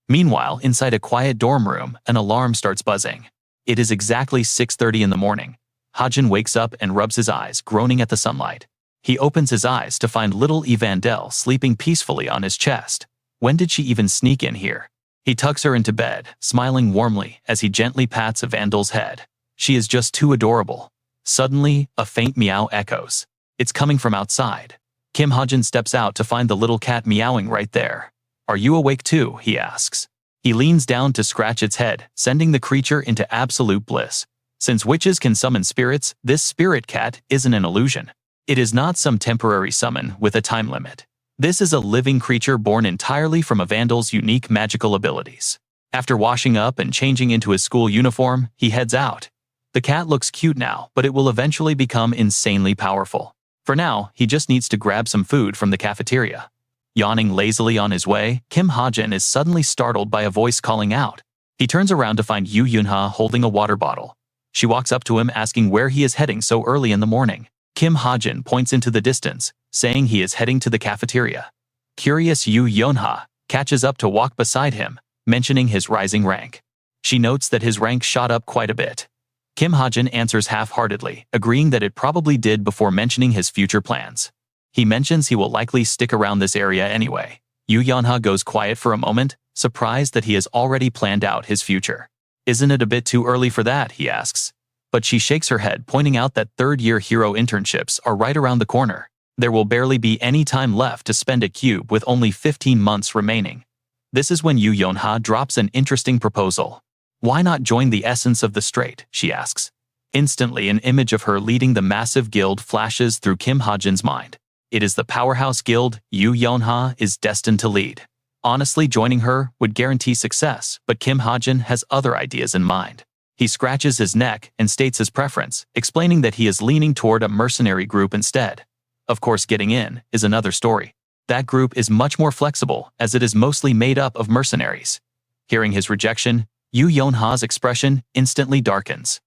Meanwhile, inside a quiet dorm room, an alarm starts buzzing. It is exactly 6:30 in the morning. Hajin wakes up and rubs his eyes, groaning at the sunlight. He opens his eyes to find little Evandel sleeping peacefully on his chest. When did she even sneak in here? He tucks her into bed, smiling warmly as he gently pats Evandel's head. She is just too adorable. Suddenly, a faint meow echoes. It's coming from outside. Kim Hajin steps out to find the little cat meowing right there. Are you awake too? He asks. He leans down to scratch its head, sending the creature into absolute bliss. Since witches can summon spirits, this spirit cat isn't an illusion. It is not some temporary summon with a time limit. This is a living creature born entirely from a vandal's unique magical abilities. After washing up and changing into his school uniform, he heads out. The cat looks cute now, but it will eventually become insanely powerful. For now, he just needs to grab some food from the cafeteria. Yawning lazily on his way, Kim Hajin is suddenly startled by a voice calling out. He turns around to find Yu Yunha holding a water bottle. She walks up to him asking where he is heading so early in the morning. Kim Hajin points into the distance, saying he is heading to the cafeteria. Curious Yu Yunha catches up to walk beside him, mentioning his rising rank. She notes that his rank shot up quite a bit. Kim Hajin answers half-heartedly, agreeing that it probably did before mentioning his future plans. He mentions he will likely stick around this area anyway. Yu Yunha goes quiet for a moment, surprised that he has already planned out his future. Isn't it a bit too early for that? He asks. But she shakes her head, pointing out that third-year hero internships are right around the corner. There will barely be any time left to spend at Cube with only 15 months remaining. This is when Yu Yunha drops an interesting proposal. Why not join the essence of the Strait? She asks. Instantly, an image of her leading the massive guild flashes through Kim Hajin's mind. It is the powerhouse guild Yu Yunha is destined to lead. Honestly, joining her would guarantee success, but Kim Hajin has other ideas in mind. He scratches his neck and states his preference, explaining that he is leaning toward a mercenary group instead. Of course, getting in is another story. That group is much more flexible, as it is mostly made up of mercenaries. Hearing his rejection, Yu Yunha's expression instantly darkens.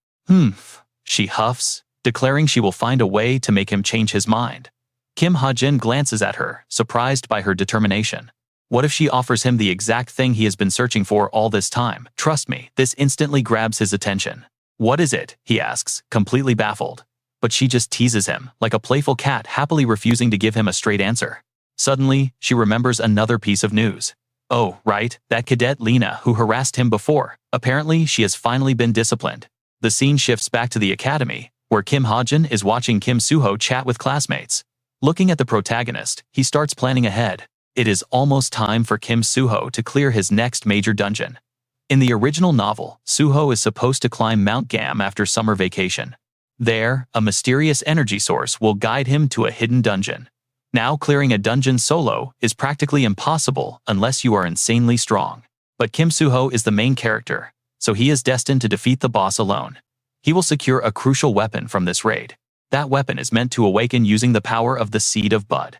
She huffs, declaring she will find a way to make him change his mind. Kim Hajin glances at her, surprised by her determination. What if she offers him the exact thing he has been searching for all this time? Trust me, this instantly grabs his attention. What is it? He asks, completely baffled. But she just teases him, like a playful cat happily refusing to give him a straight answer. Suddenly, she remembers another piece of news. Oh, right, that cadet Lena who harassed him before. Apparently, she has finally been disciplined. The scene shifts back to the academy, where Kim Hajin is watching Kim Suho chat with classmates. Looking at the protagonist, he starts planning ahead. It is almost time for Kim Suho to clear his next major dungeon. In the original novel, Suho is supposed to climb Mount Gam after summer vacation. There, a mysterious energy source will guide him to a hidden dungeon. Now, clearing a dungeon solo is practically impossible unless you are insanely strong. But Kim Suho is the main character, so he is destined to defeat the boss alone. He will secure a crucial weapon from this raid. That weapon is meant to awaken using the power of the Seed of Bud.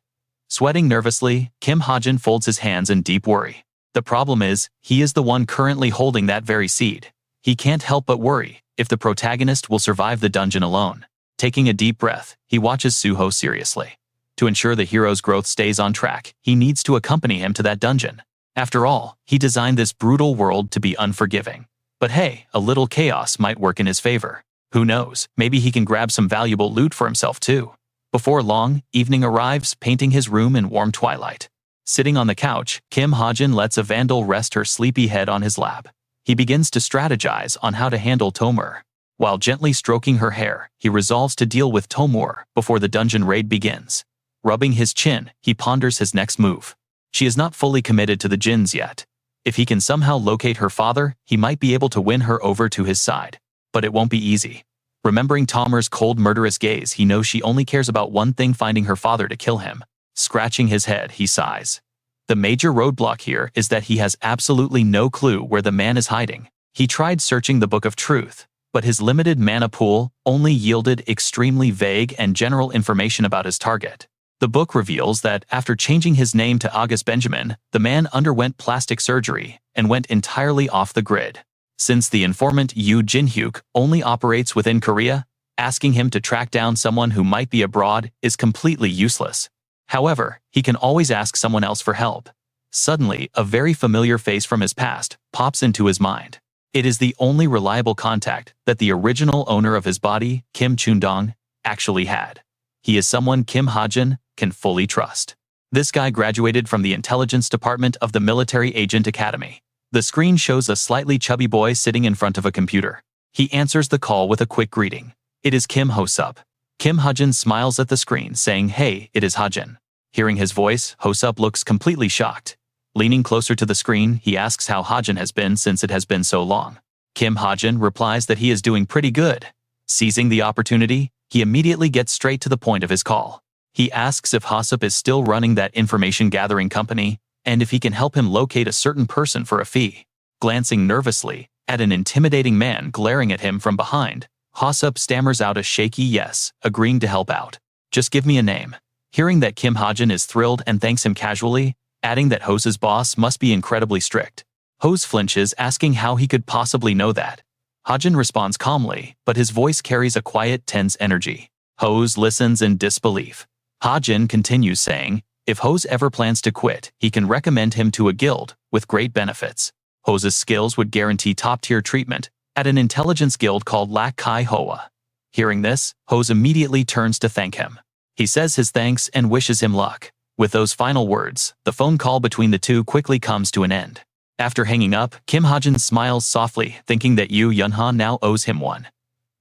Sweating nervously, Kim Hajin folds his hands in deep worry. The problem is, he is the one currently holding that very seed. He can't help but worry if the protagonist will survive the dungeon alone. Taking a deep breath, he watches Suho seriously. To ensure the hero's growth stays on track, he needs to accompany him to that dungeon. After all, he designed this brutal world to be unforgiving. But hey, a little chaos might work in his favor. Who knows, maybe he can grab some valuable loot for himself too. Before long, evening arrives, painting his room in warm twilight. Sitting on the couch, Kim Hajin lets a vandal rest her sleepy head on his lap. He begins to strategize on how to handle Tomur. While gently stroking her hair, he resolves to deal with Tomur before the dungeon raid begins. Rubbing his chin, he ponders his next move. She is not fully committed to the Jins yet. If he can somehow locate her father, he might be able to win her over to his side. But it won't be easy. Remembering Tomur's cold, murderous gaze, he knows she only cares about one thing: finding her father to kill him. Scratching his head, he sighs. The major roadblock here is that he has absolutely no clue where the man is hiding. He tried searching the Book of Truth, but his limited mana pool only yielded extremely vague and general information about his target. The book reveals that after changing his name to August Benjamin, the man underwent plastic surgery and went entirely off the grid. Since the informant Yu Jinhyuk only operates within Korea, asking him to track down someone who might be abroad is completely useless. However, he can always ask someone else for help. Suddenly, a very familiar face from his past pops into his mind. It is the only reliable contact that the original owner of his body, Kim Chundong, actually had. He is someone Kim Hajin can fully trust. This guy graduated from the intelligence department of the Military Agent Academy. The screen shows a slightly chubby boy sitting in front of a computer. He answers the call with a quick greeting. It is Kim Ho-sup. Kim Hajin smiles at the screen, saying, "Hey, it is Hajin. Hearing his voice, Hosup looks completely shocked. Leaning closer to the screen, he asks how Hajin has been since it has been so long. Kim Hajin replies that he is doing pretty good. Seizing the opportunity, he immediately gets straight to the point of his call. He asks if Hosup is still running that information-gathering company, and if he can help him locate a certain person for a fee. Glancing nervously at an intimidating man glaring at him from behind, Hosup stammers out a shaky yes, agreeing to help out. Just give me a name. Hearing that Kim Hajin is thrilled and thanks him casually, adding that Hose's boss must be incredibly strict. Hose flinches, asking how he could possibly know that. Hajin responds calmly, but his voice carries a quiet, tense energy. Hose listens in disbelief. Hajin continues saying, if Hose ever plans to quit, he can recommend him to a guild with great benefits. Hose's skills would guarantee top-tier treatment at an intelligence guild called Lak Kai Hoa. Hearing this, Hose immediately turns to thank him. He says his thanks and wishes him luck. With those final words, the phone call between the two quickly comes to an end. After hanging up, Kim Hajin smiles softly, thinking that Yu Yunha now owes him one.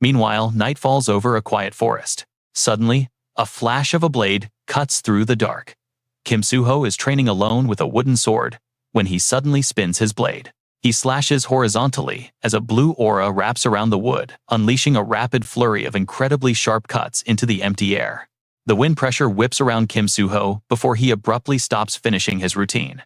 Meanwhile, night falls over a quiet forest. Suddenly, a flash of a blade cuts through the dark. Kim Suho is training alone with a wooden sword when he suddenly spins his blade. He slashes horizontally as a blue aura wraps around the wood, unleashing a rapid flurry of incredibly sharp cuts into the empty air. The wind pressure whips around Kim Suho before he abruptly stops, finishing his routine.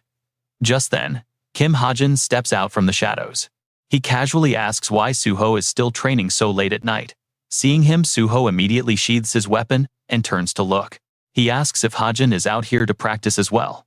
Just then, Kim Hajin steps out from the shadows. He casually asks why Suho is still training so late at night. Seeing him, Suho immediately sheathes his weapon and turns to look. He asks if Hajin is out here to practice as well.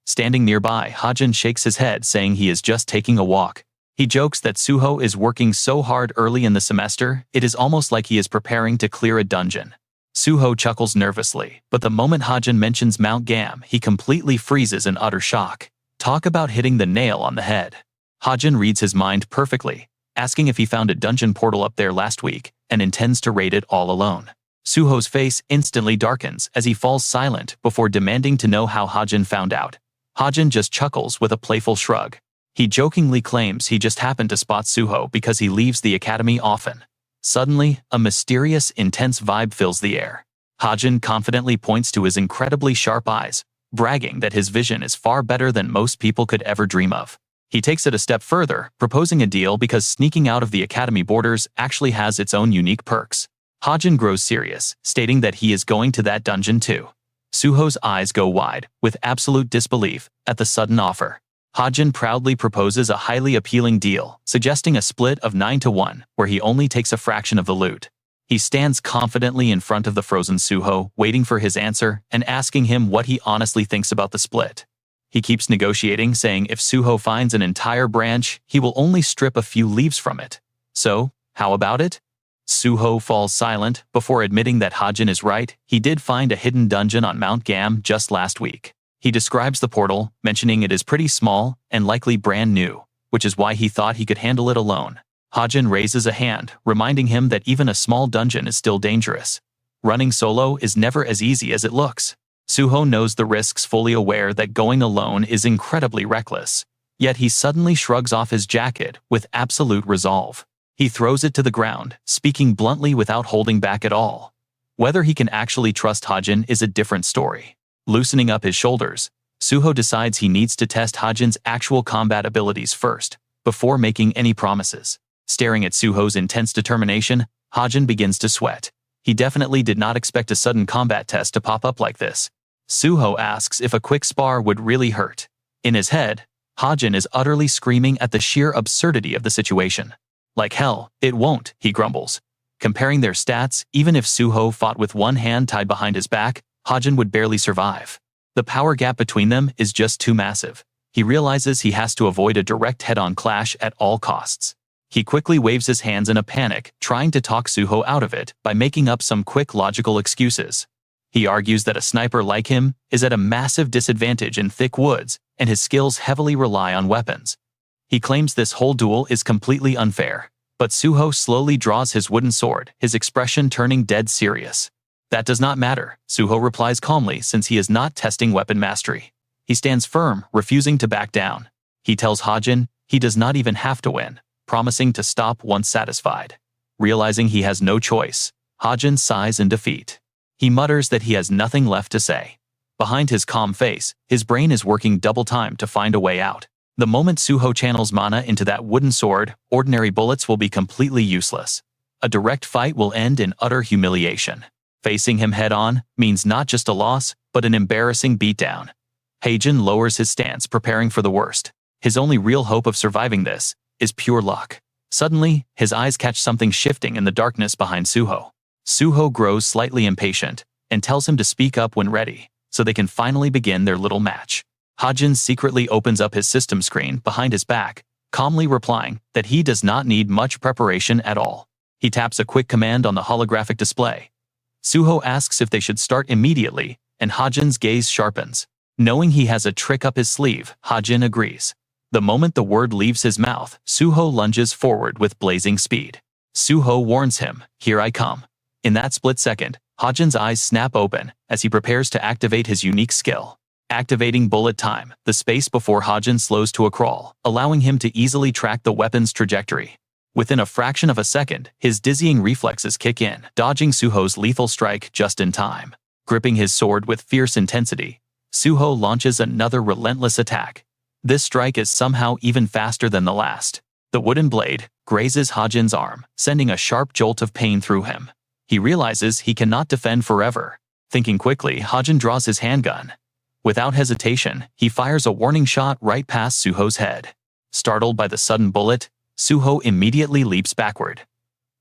Standing nearby, Hajin shakes his head, saying he is just taking a walk. He jokes that Suho is working so hard early in the semester, it is almost like he is preparing to clear a dungeon. Suho chuckles nervously, but the moment Hajin mentions Mount Gam, he completely freezes in utter shock. Talk about hitting the nail on the head. Hajin reads his mind perfectly, asking if he found a dungeon portal up there last week and intends to raid it all alone. Suho's face instantly darkens as he falls silent before demanding to know how Hajin found out. Hajin just chuckles with a playful shrug. He jokingly claims he just happened to spot Suho because he leaves the academy often. Suddenly, a mysterious, intense vibe fills the air. Hajin confidently points to his incredibly sharp eyes, bragging that his vision is far better than most people could ever dream of. He takes it a step further, proposing a deal because sneaking out of the academy borders actually has its own unique perks. Hajin grows serious, stating that he is going to that dungeon too. Suho's eyes go wide, with absolute disbelief at the sudden offer. Hajin proudly proposes a highly appealing deal, suggesting a split of 9-1, where he only takes a fraction of the loot. He stands confidently in front of the frozen Suho, waiting for his answer and asking him what he honestly thinks about the split. He keeps negotiating, saying if Suho finds an entire branch, he will only strip a few leaves from it. So, how about it? Suho falls silent before admitting that Hajin is right. He did find a hidden dungeon on Mount Gam just last week. He describes the portal, mentioning it is pretty small and likely brand new, which is why he thought he could handle it alone. Hajin raises a hand, reminding him that even a small dungeon is still dangerous. Running solo is never as easy as it looks. Suho knows the risks, fully aware that going alone is incredibly reckless. Yet he suddenly shrugs off his jacket with absolute resolve. He throws it to the ground, speaking bluntly without holding back at all. Whether he can actually trust Hajin is a different story. Loosening up his shoulders, Suho decides he needs to test Hajin's actual combat abilities first, before making any promises. Staring at Suho's intense determination, Hajin begins to sweat. He definitely did not expect a sudden combat test to pop up like this. Suho asks if a quick spar would really hurt. In his head, Hajin is utterly screaming at the sheer absurdity of the situation. Like hell, it won't, he grumbles. Comparing their stats, even if Suho fought with one hand tied behind his back, Hajin would barely survive. The power gap between them is just too massive. He realizes he has to avoid a direct head-on clash at all costs. He quickly waves his hands in a panic, trying to talk Suho out of it by making up some quick logical excuses. He argues that a sniper like him is at a massive disadvantage in thick woods, and his skills heavily rely on weapons. He claims this whole duel is completely unfair, but Suho slowly draws his wooden sword, his expression turning dead serious. That does not matter, Suho replies calmly, since he is not testing weapon mastery. He stands firm, refusing to back down. He tells Hajin he does not even have to win, promising to stop once satisfied. Realizing he has no choice, Hajin sighs in defeat. He mutters that he has nothing left to say. Behind his calm face, his brain is working double time to find a way out. The moment Suho channels mana into that wooden sword, ordinary bullets will be completely useless. A direct fight will end in utter humiliation. Facing him head-on means not just a loss, but an embarrassing beatdown. Hajin lowers his stance, preparing for the worst. His only real hope of surviving this is pure luck. Suddenly, his eyes catch something shifting in the darkness behind Suho. Suho grows slightly impatient and tells him to speak up when ready, so they can finally begin their little match. Hajin secretly opens up his system screen behind his back, calmly replying that he does not need much preparation at all. He taps a quick command on the holographic display. Suho asks if they should start immediately, and Hajin's gaze sharpens. Knowing he has a trick up his sleeve, Hajin agrees. The moment the word leaves his mouth, Suho lunges forward with blazing speed. Suho warns him, "Here I come." In that split second, Hajin's eyes snap open as he prepares to activate his unique skill. Activating bullet time, the space before Hajin slows to a crawl, allowing him to easily track the weapon's trajectory. Within a fraction of a second, his dizzying reflexes kick in, dodging Suho's lethal strike just in time. Gripping his sword with fierce intensity, Suho launches another relentless attack. This strike is somehow even faster than the last. The wooden blade grazes Hajin's arm, sending a sharp jolt of pain through him. He realizes he cannot defend forever. Thinking quickly, Hajin draws his handgun. Without hesitation, he fires a warning shot right past Suho's head. Startled by the sudden bullet, Suho immediately leaps backward.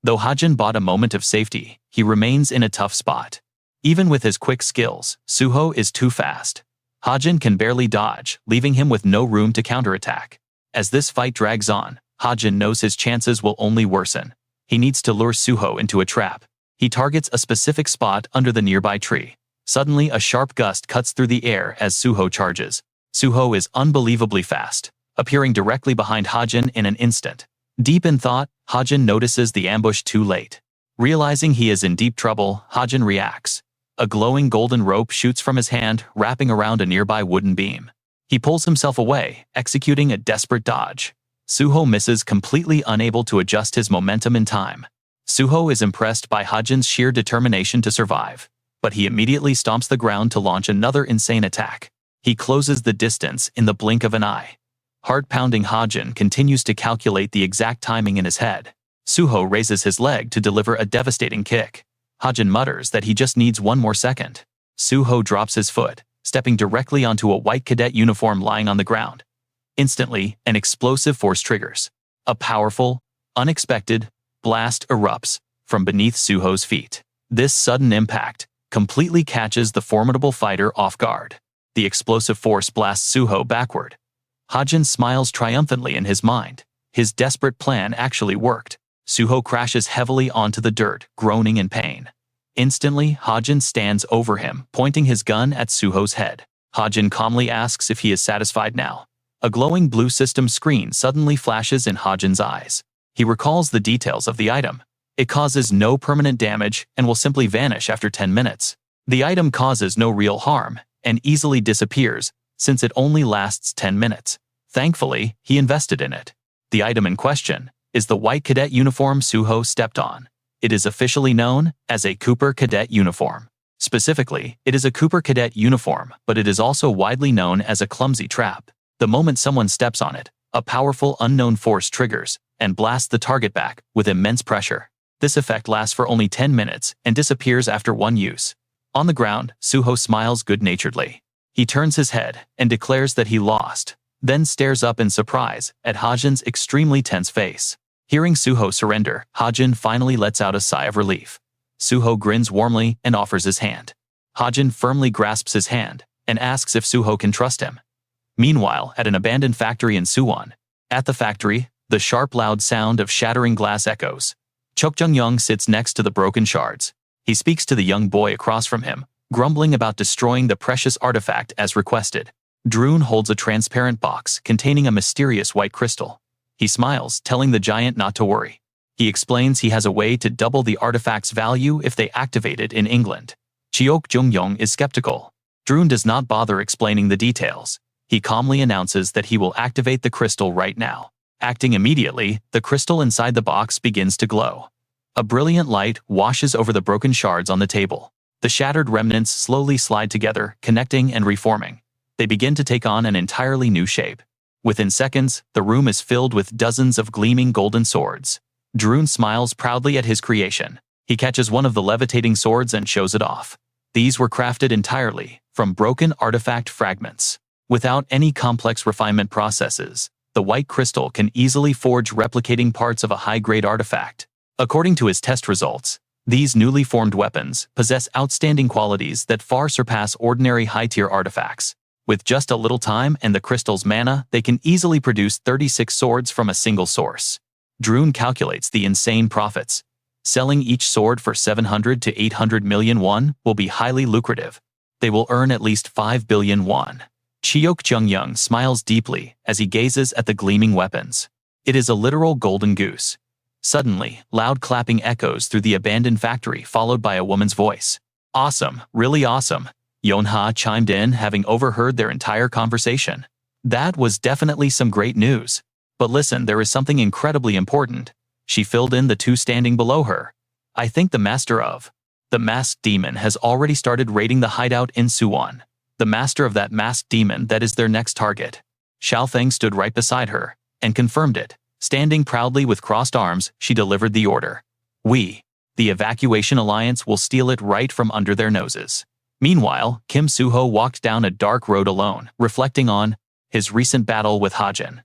Though Hajin bought a moment of safety, he remains in a tough spot. Even with his quick skills, Suho is too fast. Hajin can barely dodge, leaving him with no room to counterattack. As this fight drags on, Hajin knows his chances will only worsen. He needs to lure Suho into a trap. He targets a specific spot under the nearby tree. Suddenly, a sharp gust cuts through the air as Suho charges. Suho is unbelievably fast, appearing directly behind Hajin in an instant. Deep in thought, Hajin notices the ambush too late. Realizing he is in deep trouble, Hajin reacts. A glowing golden rope shoots from his hand, wrapping around a nearby wooden beam. He pulls himself away, executing a desperate dodge. Suho misses, completely unable to adjust his momentum in time. Suho is impressed by Hajin's sheer determination to survive, but he immediately stomps the ground to launch another insane attack. He closes the distance in the blink of an eye. Heart-pounding Hajin continues to calculate the exact timing in his head. Suho raises his leg to deliver a devastating kick. Hajin mutters that he just needs one more second. Suho drops his foot, stepping directly onto a white cadet uniform lying on the ground. Instantly, an explosive force triggers. A powerful, unexpected blast erupts from beneath Suho's feet. This sudden impact completely catches the formidable fighter off guard. The explosive force blasts Suho backward. Hajin smiles triumphantly in his mind. His desperate plan actually worked. Suho crashes heavily onto the dirt, groaning in pain. Instantly, Hajin stands over him, pointing his gun at Suho's head. Hajin calmly asks if he is satisfied now. A glowing blue system screen suddenly flashes in Hajin's eyes. He recalls the details of the item. It causes no permanent damage and will simply vanish after 10 minutes. The item causes no real harm and easily disappears, since it only lasts 10 minutes. Thankfully, he invested in it. The item in question is the white cadet uniform Suho stepped on. It is officially known as a Cooper cadet uniform. Specifically, it is a Cooper cadet uniform, but it is also widely known as a clumsy trap. The moment someone steps on it, a powerful unknown force triggers and blasts the target back with immense pressure. This effect lasts for only 10 minutes and disappears after one use. On the ground, Suho smiles good-naturedly. He turns his head and declares that he lost, then stares up in surprise at Hajin's extremely tense face. Hearing Suho surrender, Hajin finally lets out a sigh of relief. Suho grins warmly and offers his hand. Hajin firmly grasps his hand and asks if Suho can trust him. Meanwhile, at an abandoned factory in Suwon. At the factory, the sharp loud sound of shattering glass echoes. Chokjung-young sits next to the broken shards. He speaks to the young boy across from him, grumbling about destroying the precious artifact as requested. Droon holds a transparent box containing a mysterious white crystal. He smiles, telling the giant not to worry. He explains he has a way to double the artifact's value if they activate it in England. Cheok Jung-young is skeptical. Droon does not bother explaining the details. He calmly announces that he will activate the crystal right now. Acting immediately, the crystal inside the box begins to glow. A brilliant light washes over the broken shards on the table. The shattered remnants slowly slide together, connecting and reforming. They begin to take on an entirely new shape. Within seconds, the room is filled with dozens of gleaming golden swords. Drune smiles proudly at his creation. He catches one of the levitating swords and shows it off. These were crafted entirely from broken artifact fragments. Without any complex refinement processes, the white crystal can easily forge replicating parts of a high-grade artifact. According to his test results, these newly formed weapons possess outstanding qualities that far surpass ordinary high-tier artifacts. With just a little time and the crystal's mana, they can easily produce 36 swords from a single source. Drune calculates the insane profits. Selling each sword for 700 to 800 million won will be highly lucrative. They will earn at least 5 billion won. Chiok Jung-young smiles deeply as he gazes at the gleaming weapons. It is a literal golden goose. Suddenly, loud clapping echoes through the abandoned factory, followed by a woman's voice. Awesome, really awesome. Yonha chimed in, having overheard their entire conversation. That was definitely some great news. But listen, there is something incredibly important. She filled in the two standing below her. I think the master of the masked demon has already started raiding the hideout in Suwon. The master of that masked demon, that is their next target. Xiaofeng stood right beside her and confirmed it. Standing proudly with crossed arms, she delivered the order. The Evacuation Alliance will steal it right from under their noses. Meanwhile, Kim Suho walked down a dark road alone, reflecting on his recent battle with Hajin.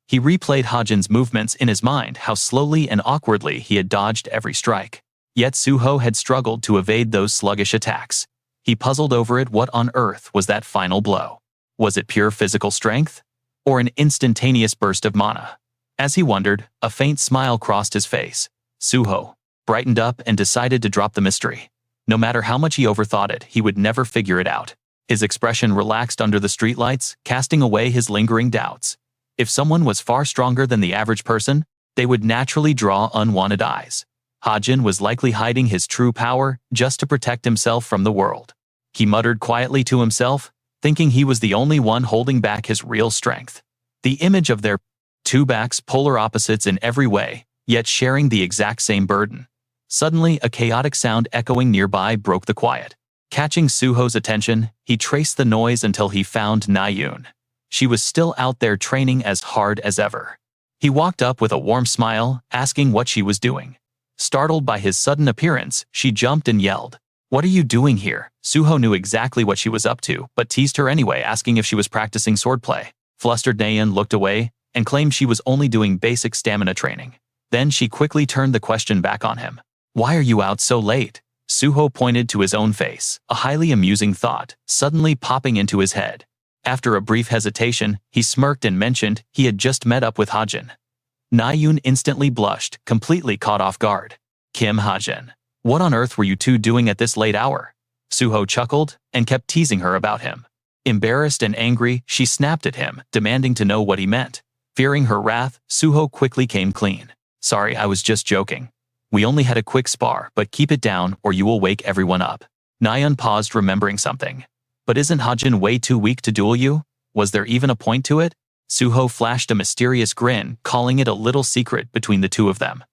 He replayed Hajin's movements in his mind, how slowly and awkwardly he had dodged every strike. Yet Suho had struggled to evade those sluggish attacks. He puzzled over it. What on earth was that final blow? Was it pure physical strength? Or an instantaneous burst of mana? As he wondered, a faint smile crossed his face. Suho brightened up and decided to drop the mystery. No matter how much he overthought it, he would never figure it out. His expression relaxed under the streetlights, casting away his lingering doubts. If someone was far stronger than the average person, they would naturally draw unwanted eyes. Hajin was likely hiding his true power just to protect himself from the world. He muttered quietly to himself, thinking he was the only one holding back his real strength. The image of their two backs, polar opposites in every way, yet sharing the exact same burden. Suddenly, a chaotic sound echoing nearby broke the quiet. Catching Suho's attention, he traced the noise until he found Nayun. She was still out there training as hard as ever. He walked up with a warm smile, asking what she was doing. Startled by his sudden appearance, she jumped and yelled, "What are you doing here?" Suho knew exactly what she was up to, but teased her anyway, asking if she was practicing swordplay. Flustered Nayun looked away and claimed she was only doing basic stamina training. Then she quickly turned the question back on him. "Why are you out so late?" Suho pointed to his own face, a highly amusing thought suddenly popping into his head. After a brief hesitation, he smirked and mentioned he had just met up with Hajin. Nayun instantly blushed, completely caught off guard. Kim Hajin. What on earth were you two doing at this late hour? Suho chuckled and kept teasing her about him. Embarrassed and angry, she snapped at him, demanding to know what he meant. Fearing her wrath, Suho quickly came clean. "Sorry, I was just joking. We only had a quick spar, but keep it down or you will wake everyone up." Nayun paused, remembering something. "But isn't Hajin way too weak to duel you? Was there even a point to it?" Suho flashed a mysterious grin, calling it a little secret between the two of them.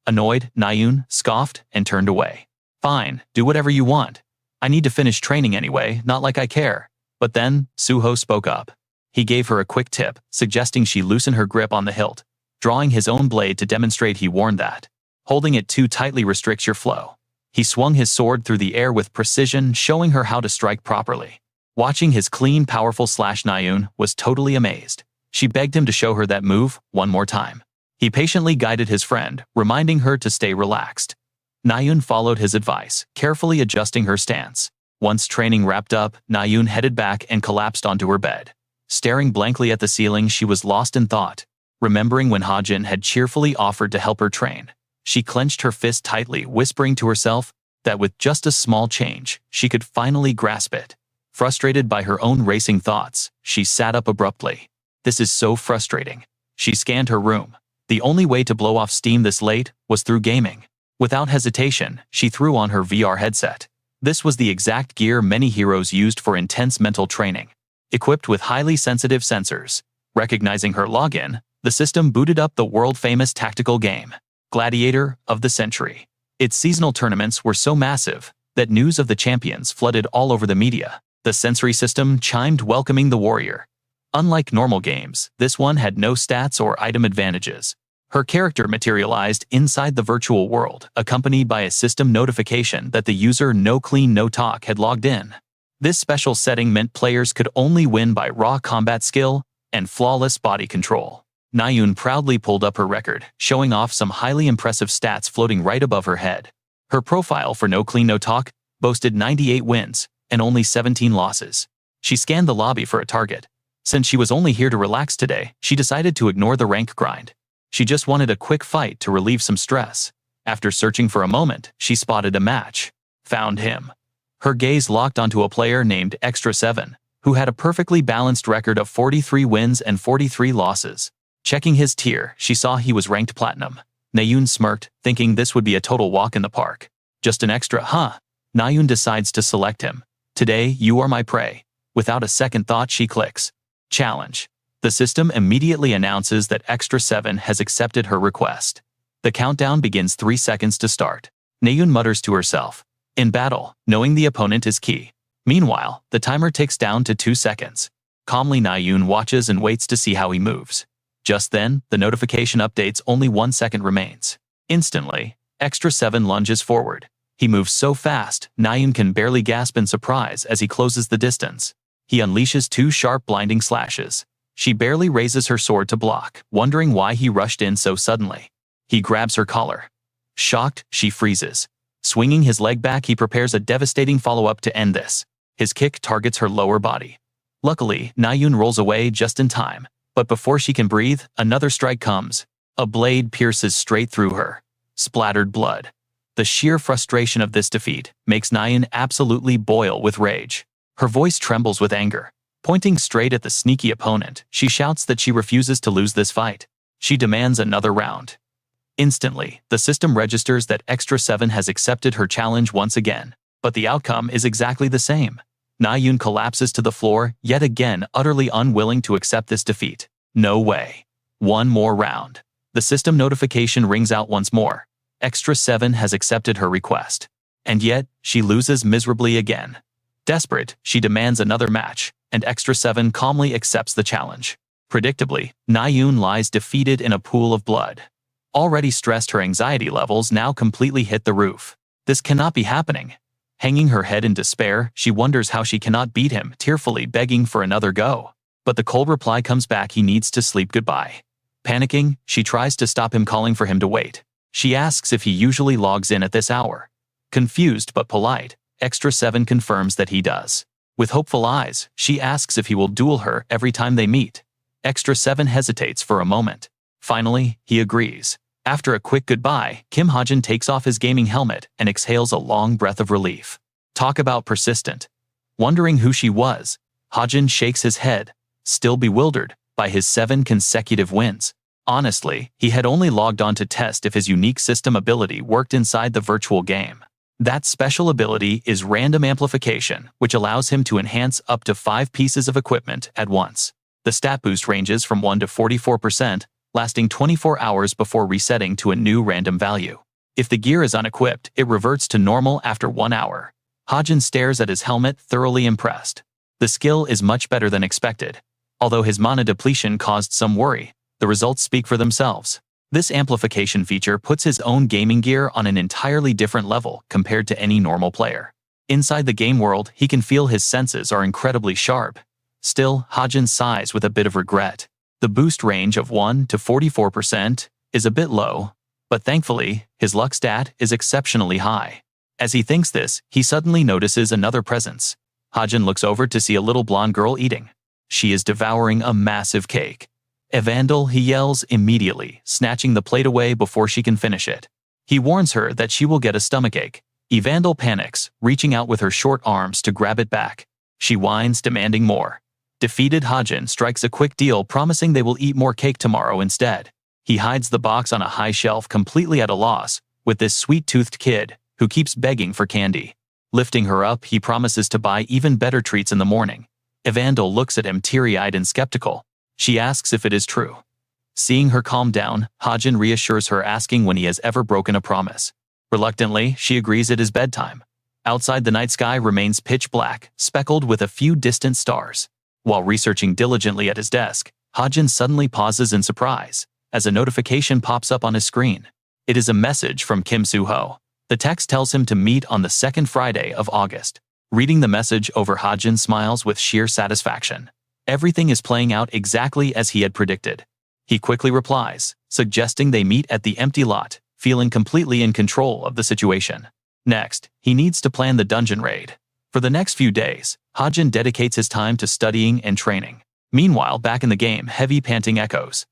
Annoyed, Nayun scoffed and turned away. "Fine, do whatever you want. I need to finish training anyway, not like I care." But then, Suho spoke up. He gave her a quick tip, suggesting she loosen her grip on the hilt. Drawing his own blade to demonstrate, he warned that holding it too tightly restricts your flow. He swung his sword through the air with precision, showing her how to strike properly. Watching his clean, powerful slash, Nayun was totally amazed. She begged him to show her that move one more time. He patiently guided his friend, reminding her to stay relaxed. Nayun followed his advice, carefully adjusting her stance. Once training wrapped up, Nayun headed back and collapsed onto her bed. Staring blankly at the ceiling, she was lost in thought. Remembering when Hajin had cheerfully offered to help her train, she clenched her fist tightly, whispering to herself that with just a small change, she could finally grasp it. Frustrated by her own racing thoughts, she sat up abruptly. This is so frustrating. She scanned her room. The only way to blow off steam this late was through gaming. Without hesitation, she threw on her VR headset. This was the exact gear many heroes used for intense mental training. Equipped with highly sensitive sensors, recognizing her login, the system booted up the world-famous tactical game, Gladiator of the Century. Its seasonal tournaments were so massive that news of the champions flooded all over the media. The sensory system chimed welcoming the warrior. Unlike normal games, this one had no stats or item advantages. Her character materialized inside the virtual world, accompanied by a system notification that the user No Clean No Talk had logged in. This special setting meant players could only win by raw combat skill and flawless body control. Nayoon proudly pulled up her record, showing off some highly impressive stats floating right above her head. Her profile for No Clean No Talk boasted 98 wins and only 17 losses. She scanned the lobby for a target. Since she was only here to relax today, she decided to ignore the rank grind. She just wanted a quick fight to relieve some stress. After searching for a moment, she spotted a match. Found him. Her gaze locked onto a player named Extra 7, who had a perfectly balanced record of 43 wins and 43 losses. Checking his tier, she saw he was ranked platinum. Nayoon smirked, thinking this would be a total walk in the park. Just an extra, huh? Nayoon decides to select him. Today, you are my prey. Without a second thought, she clicks. Challenge. The system immediately announces that Extra 7 has accepted her request. The countdown begins 3 seconds to start. Nayoon mutters to herself. In battle, knowing the opponent is key. Meanwhile, the timer ticks down to 2 seconds. Calmly, Nayoon watches and waits to see how he moves. Just then, the notification updates only 1 second remains. Instantly, Extra 7 lunges forward. He moves so fast, Nayoon can barely gasp in surprise as he closes the distance. He unleashes 2 sharp blinding slashes. She barely raises her sword to block, wondering why he rushed in so suddenly. He grabs her collar. Shocked, she freezes. Swinging his leg back, he prepares a devastating follow-up to end this. His kick targets her lower body. Luckily, Nayoon rolls away just in time. But before she can breathe, another strike comes. A blade pierces straight through her. Splattered blood. The sheer frustration of this defeat makes Nayoon absolutely boil with rage. Her voice trembles with anger. Pointing straight at the sneaky opponent, she shouts that she refuses to lose this fight. She demands another round. Instantly, the system registers that Extra 7 has accepted her challenge once again. But the outcome is exactly the same. Nayoon collapses to the floor, yet again utterly unwilling to accept this defeat. No way. One more round. The system notification rings out once more. Extra 7 has accepted her request. And yet, she loses miserably again. Desperate, she demands another match, and Extra 7 calmly accepts the challenge. Predictably, Nayoon lies defeated in a pool of blood. Already stressed, her anxiety levels now completely hit the roof. This cannot be happening. Hanging her head in despair, she wonders how she cannot beat him, tearfully begging for another go. But the cold reply comes back: he needs to sleep goodbye. Panicking, she tries to stop him, calling for him to wait. She asks if he usually logs in at this hour. Confused but polite, Extra 7 confirms that he does. With hopeful eyes, she asks if he will duel her every time they meet. Extra 7 hesitates for a moment. Finally, he agrees. After a quick goodbye, Kim Hajin takes off his gaming helmet and exhales a long breath of relief. Talk about persistent. Wondering who she was, Hajin shakes his head, still bewildered by his 7 consecutive wins. Honestly, he had only logged on to test if his unique system ability worked inside the virtual game. That special ability is random amplification, which allows him to enhance up to 5 pieces of equipment at once. The stat boost ranges from 1 to 44%, lasting 24 hours before resetting to a new random value. If the gear is unequipped, it reverts to normal after 1 hour. Hajin stares at his helmet, thoroughly impressed. The skill is much better than expected. Although his mana depletion caused some worry, the results speak for themselves. This amplification feature puts his own gaming gear on an entirely different level compared to any normal player. Inside the game world, he can feel his senses are incredibly sharp. Still, Hajin sighs with a bit of regret. The boost range of 1 to 44% is a bit low, but thankfully, his luck stat is exceptionally high. As he thinks this, he suddenly notices another presence. Hajin looks over to see a little blonde girl eating. She is devouring a massive cake. Evandel, he yells immediately, snatching the plate away before she can finish it. He warns her that she will get a stomachache. Evandel panics, reaching out with her short arms to grab it back. She whines, demanding more. Defeated, Hajin strikes a quick deal, promising they will eat more cake tomorrow instead. He hides the box on a high shelf, completely at a loss, with this sweet-toothed kid, who keeps begging for candy. Lifting her up, he promises to buy even better treats in the morning. Evandel looks at him teary-eyed and skeptical. She asks if it is true. Seeing her calm down, Hajin reassures her, asking when he has ever broken a promise. Reluctantly, she agrees it is bedtime. Outside, the night sky remains pitch black, speckled with a few distant stars. While researching diligently at his desk, Hajin suddenly pauses in surprise as a notification pops up on his screen. It is a message from Kim Suho. The text tells him to meet on the second Friday of August. Reading the message over, Hajin smiles with sheer satisfaction. Everything is playing out exactly as he had predicted. He quickly replies, suggesting they meet at the empty lot, feeling completely in control of the situation. Next, he needs to plan the dungeon raid. For the next few days, Hajin dedicates his time to studying and training. Meanwhile, back in the game, heavy panting echoes.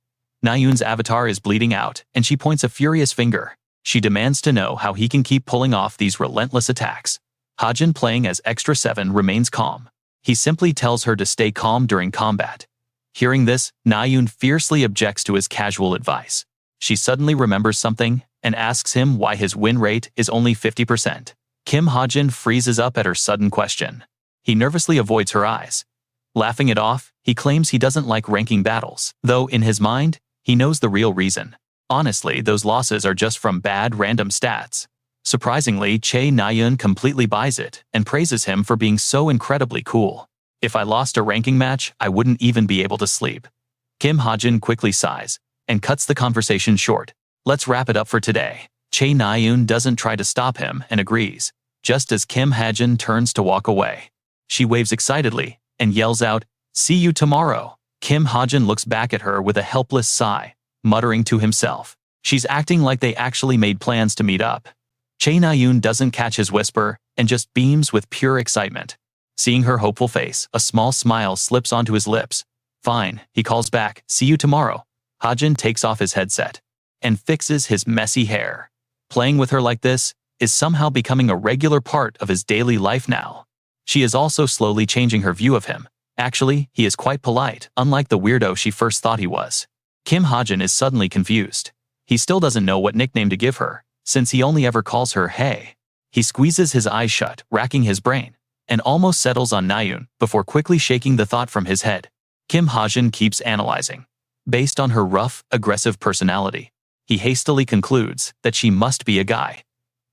Nayun's avatar is bleeding out, and she points a furious finger. She demands to know how he can keep pulling off these relentless attacks. Hajin, playing as Extra 7, remains calm. He simply tells her to stay calm during combat. Hearing this, Nayun fiercely objects to his casual advice. She suddenly remembers something and asks him why his win rate is only 50%. Kim Hajin freezes up at her sudden question. He nervously avoids her eyes. Laughing it off, he claims he doesn't like ranking battles, though in his mind, he knows the real reason. Honestly, those losses are just from bad random stats. Surprisingly, Nayun completely buys it and praises him for being so incredibly cool. If I lost a ranking match, I wouldn't even be able to sleep. Kim Hajin quickly sighs and cuts the conversation short. Let's wrap it up for today. Nayun doesn't try to stop him and agrees, just as Kim Hajin turns to walk away. She waves excitedly and yells out, "See you tomorrow." Kim Hajin looks back at her with a helpless sigh, muttering to himself. She's acting like they actually made plans to meet up. Nayun doesn't catch his whisper and just beams with pure excitement. Seeing her hopeful face, a small smile slips onto his lips. Fine, he calls back, "See you tomorrow." Hajin takes off his headset and fixes his messy hair. Playing with her like this is somehow becoming a regular part of his daily life now. She is also slowly changing her view of him. Actually, he is quite polite, unlike the weirdo she first thought he was. Kim Hajin is suddenly confused. He still doesn't know what nickname to give her, since he only ever calls her "Hey." He squeezes his eyes shut, racking his brain, and almost settles on Nayun before quickly shaking the thought from his head. Kim Hajin keeps analyzing. Based on her rough, aggressive personality, he hastily concludes that she must be a guy.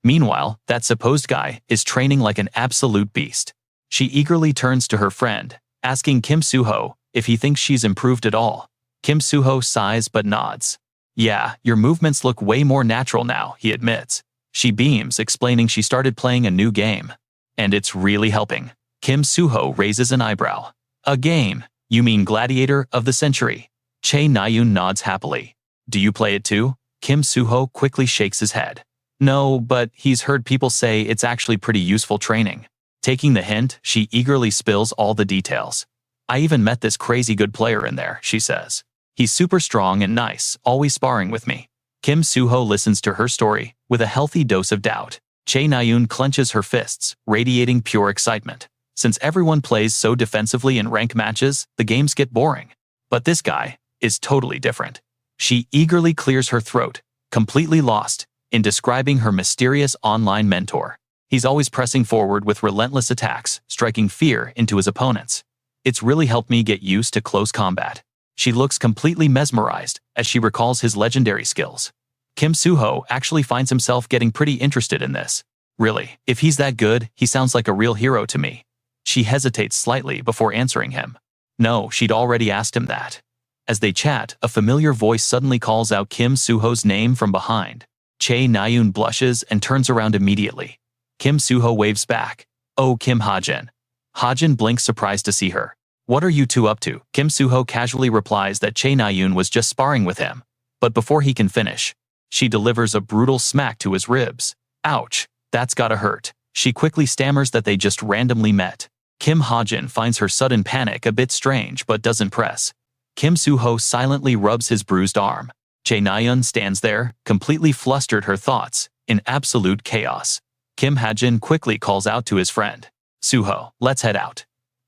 Meanwhile, that supposed guy is training like an absolute beast. She eagerly turns to her friend, asking Kim Suho if he thinks she's improved at all. Kim Suho sighs but nods. "Yeah, your movements look way more natural now," he admits. She beams, explaining she started playing a new game. "And it's really helping." Kim Suho raises an eyebrow. "A game? You mean Gladiator of the Century?" Nayun nods happily. "Do you play it too?" Kim Suho quickly shakes his head. "No, but he's heard people say it's actually pretty useful training." Taking the hint, she eagerly spills all the details. "I even met this crazy good player in there," she says. "He's super strong and nice, always sparring with me." Kim Suho listens to her story with a healthy dose of doubt. Nayun clenches her fists, radiating pure excitement. Since everyone plays so defensively in rank matches, the games get boring. But this guy is totally different. She eagerly clears her throat, completely lost in describing her mysterious online mentor. He's always pressing forward with relentless attacks, striking fear into his opponents. "It's really helped me get used to close combat." She looks completely mesmerized as she recalls his legendary skills. Kim Suho actually finds himself getting pretty interested in this. Really, if he's that good, he sounds like a real hero to me. She hesitates slightly before answering him. No, she'd already asked him that. As they chat, a familiar voice suddenly calls out Kim Suho's name from behind. Nayun blushes and turns around immediately. Kim Suho waves back. "Oh, Kim Hajin." Hajin blinks, surprised to see her. "What are you two up to?" Kim Suho casually replies that Nayun was just sparring with him. But before he can finish, she delivers a brutal smack to his ribs. "Ouch, that's gotta hurt." She quickly stammers that they just randomly met. Kim Hajin finds her sudden panic a bit strange but doesn't press. Kim Suho silently rubs his bruised arm. Nayun stands there, completely flustered, her thoughts in absolute chaos. Kim Hajin quickly calls out to his friend. "Suho, let's head out."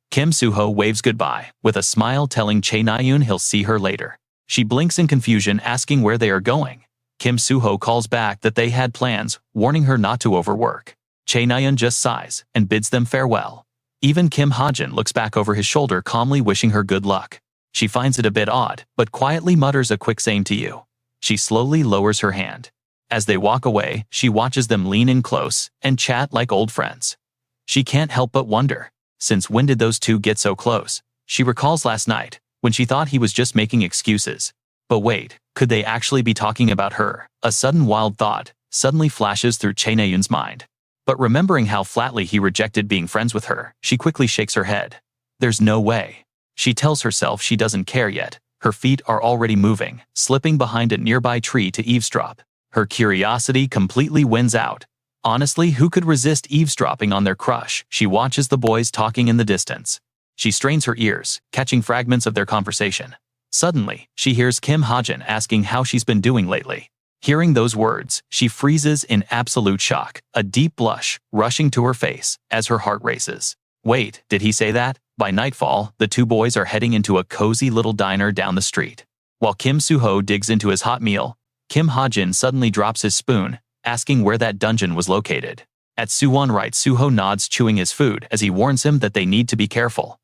Kim Suho waves goodbye, with a smile, telling Nayun he'll see her later. She blinks in confusion, asking where they are going. Kim Suho calls back that they had plans, warning her not to overwork. Nayun just sighs and bids them farewell. Even Kim Hajin looks back over his shoulder, calmly wishing her good luck. She finds it a bit odd, but quietly mutters a quick "same to you." She slowly lowers her hand. As they walk away, she watches them lean in close and chat like old friends. She can't help but wonder, since when did those two get so close? She recalls last night, when she thought he was just making excuses. But wait, could they actually be talking about her? A sudden wild thought suddenly flashes through Chaenayun's mind. But remembering how flatly he rejected being friends with her, she quickly shakes her head. There's no way. She tells herself she doesn't care yet. Her feet are already moving, slipping behind a nearby tree to eavesdrop. Her curiosity completely wins out. Honestly, who could resist eavesdropping on their crush? She watches the boys talking in the distance. She strains her ears, catching fragments of their conversation. Suddenly, she hears Kim Hajin asking how she's been doing lately. Hearing those words, she freezes in absolute shock, a deep blush rushing to her face as her heart races. Wait, did he say that? By nightfall, the two boys are heading into a cozy little diner down the street. While Kim Suho digs into his hot meal, Kim Hajin suddenly drops his spoon, asking where that dungeon was located. At Suwon right, Suho nods, chewing his food as he warns him that they need to be careful.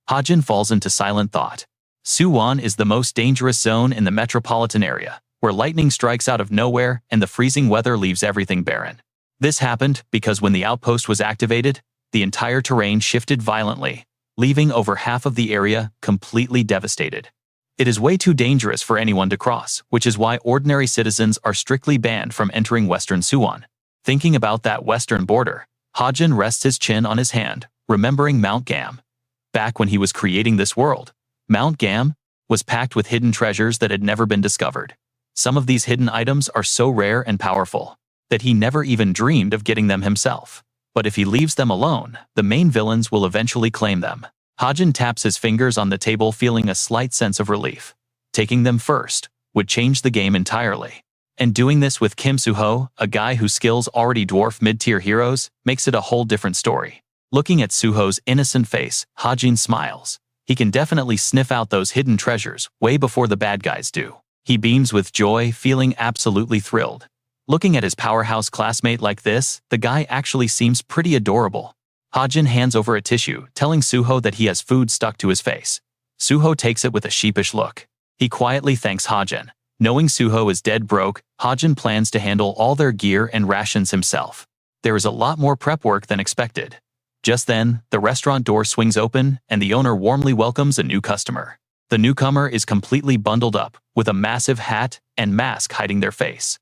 Hajin falls into silent thought. Suwon is the most dangerous zone in the metropolitan area, where lightning strikes out of nowhere and the freezing weather leaves everything barren. This happened because when the outpost was activated, the entire terrain shifted violently, leaving over half of the area completely devastated. It is way too dangerous for anyone to cross, which is why ordinary citizens are strictly banned from entering Western Suwon. Thinking about that western border, Hajin rests his chin on his hand, remembering Mount Gam. Back when he was creating this world, Mount Gam was packed with hidden treasures that had never been discovered. Some of these hidden items are so rare and powerful that he never even dreamed of getting them himself. But if he leaves them alone, the main villains will eventually claim them. Hajin taps his fingers on the table, feeling a slight sense of relief. Taking them first would change the game entirely. And doing this with Kim Suho, a guy whose skills already dwarf mid-tier heroes, makes it a whole different story. Looking at Suho's innocent face, Hajin smiles. He can definitely sniff out those hidden treasures way before the bad guys do. He beams with joy, feeling absolutely thrilled. Looking at his powerhouse classmate like this, the guy actually seems pretty adorable. Hajin hands over a tissue, telling Suho that he has food stuck to his face. Suho takes it with a sheepish look. He quietly thanks Hajin. Knowing Suho is dead broke, Hajin plans to handle all their gear and rations himself. There is a lot more prep work than expected. Just then, the restaurant door swings open and the owner warmly welcomes a new customer. The newcomer is completely bundled up, with a massive hat and mask hiding their face.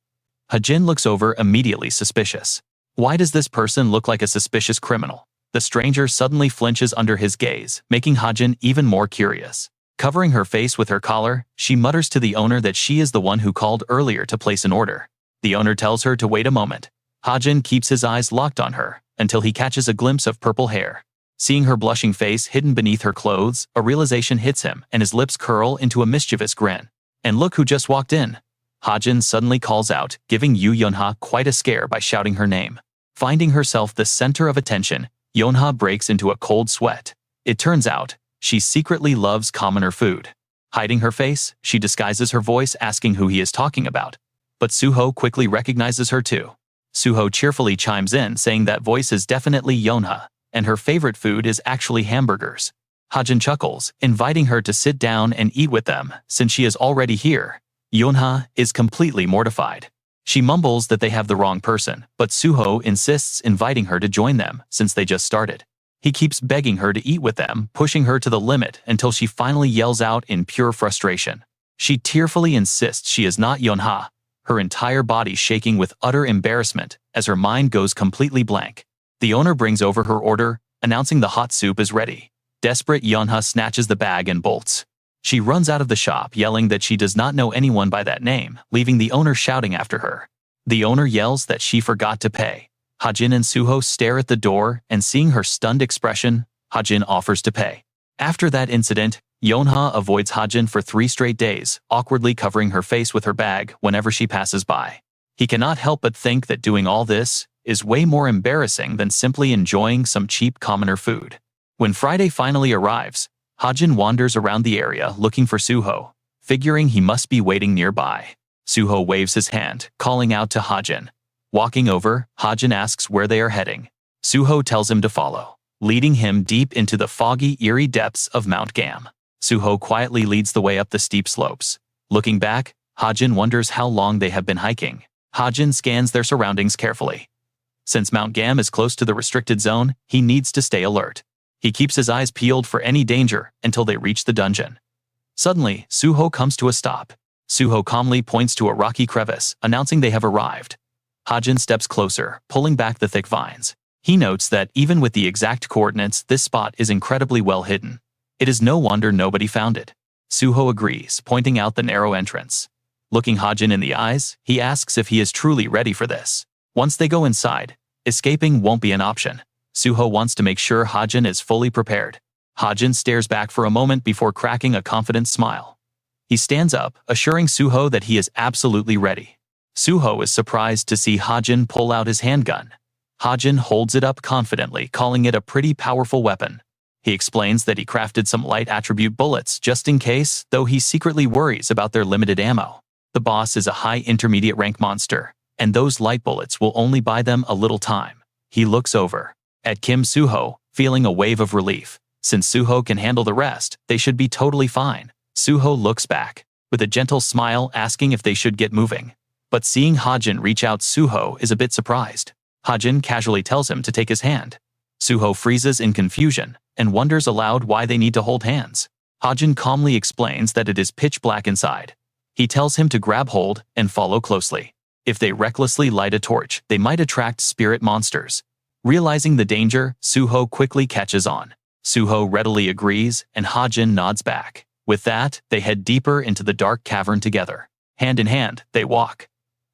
Hajin looks over, immediately suspicious. Why does this person look like a suspicious criminal? The stranger suddenly flinches under his gaze, making Hajin even more curious. Covering her face with her collar, she mutters to the owner that she is the one who called earlier to place an order. The owner tells her to wait a moment. Hajin keeps his eyes locked on her until he catches a glimpse of purple hair. Seeing her blushing face hidden beneath her clothes, a realization hits him and his lips curl into a mischievous grin. And look who just walked in. Hajin suddenly calls out, giving Yu Yonha quite a scare by shouting her name. Finding herself the center of attention, Yonha breaks into a cold sweat. It turns out, she secretly loves commoner food. Hiding her face, she disguises her voice, asking who he is talking about. But Suho quickly recognizes her too. Suho cheerfully chimes in, saying that voice is definitely Yonha, and her favorite food is actually hamburgers. Hajin chuckles, inviting her to sit down and eat with them, since she is already here. Yonha is completely mortified. She mumbles that they have the wrong person, but Suho insists, inviting her to join them since they just started. He keeps begging her to eat with them, pushing her to the limit until she finally yells out in pure frustration. She tearfully insists she is not Yonha, her entire body shaking with utter embarrassment as her mind goes completely blank. The owner brings over her order, announcing the hot soup is ready. Desperate, Yonha snatches the bag and bolts. She runs out of the shop, yelling that she does not know anyone by that name, leaving the owner shouting after her. The owner yells that she forgot to pay. Hajin and Suho stare at the door, and seeing her stunned expression, Hajin offers to pay. After that incident, Yonha avoids Hajin for 3 straight days, awkwardly covering her face with her bag whenever she passes by. He cannot help but think that doing all this is way more embarrassing than simply enjoying some cheap commoner food. When Friday finally arrives, Hajin wanders around the area looking for Suho, figuring he must be waiting nearby. Suho waves his hand, calling out to Hajin. Walking over, Hajin asks where they are heading. Suho tells him to follow, leading him deep into the foggy, eerie depths of Mount Gam. Suho quietly leads the way up the steep slopes. Looking back, Hajin wonders how long they have been hiking. Hajin scans their surroundings carefully. Since Mount Gam is close to the restricted zone, he needs to stay alert. He keeps his eyes peeled for any danger until they reach the dungeon. Suddenly, Suho comes to a stop. Suho calmly points to a rocky crevice, announcing they have arrived. Hajin steps closer, pulling back the thick vines. He notes that even with the exact coordinates, this spot is incredibly well hidden. It is no wonder nobody found it. Suho agrees, pointing out the narrow entrance. Looking Hajin in the eyes, he asks if he is truly ready for this. Once they go inside, escaping won't be an option. Suho wants to make sure Hajin is fully prepared. Hajin stares back for a moment before cracking a confident smile. He stands up, assuring Suho that he is absolutely ready. Suho is surprised to see Hajin pull out his handgun. Hajin holds it up confidently, calling it a pretty powerful weapon. He explains that he crafted some light attribute bullets just in case, though he secretly worries about their limited ammo. The boss is a high intermediate rank monster, and those light bullets will only buy them a little time. He looks over at Kim Suho, feeling a wave of relief. Since Suho can handle the rest, they should be totally fine. Suho looks back, with a gentle smile asking if they should get moving. But seeing Hajin reach out, Suho is a bit surprised. Hajin casually tells him to take his hand. Suho freezes in confusion and wonders aloud why they need to hold hands. Hajin calmly explains that it is pitch black inside. He tells him to grab hold and follow closely. If they recklessly light a torch, they might attract spirit monsters. Realizing the danger, Suho quickly catches on. Suho readily agrees, and Hajin nods back. With that, they head deeper into the dark cavern together. Hand in hand, they walk.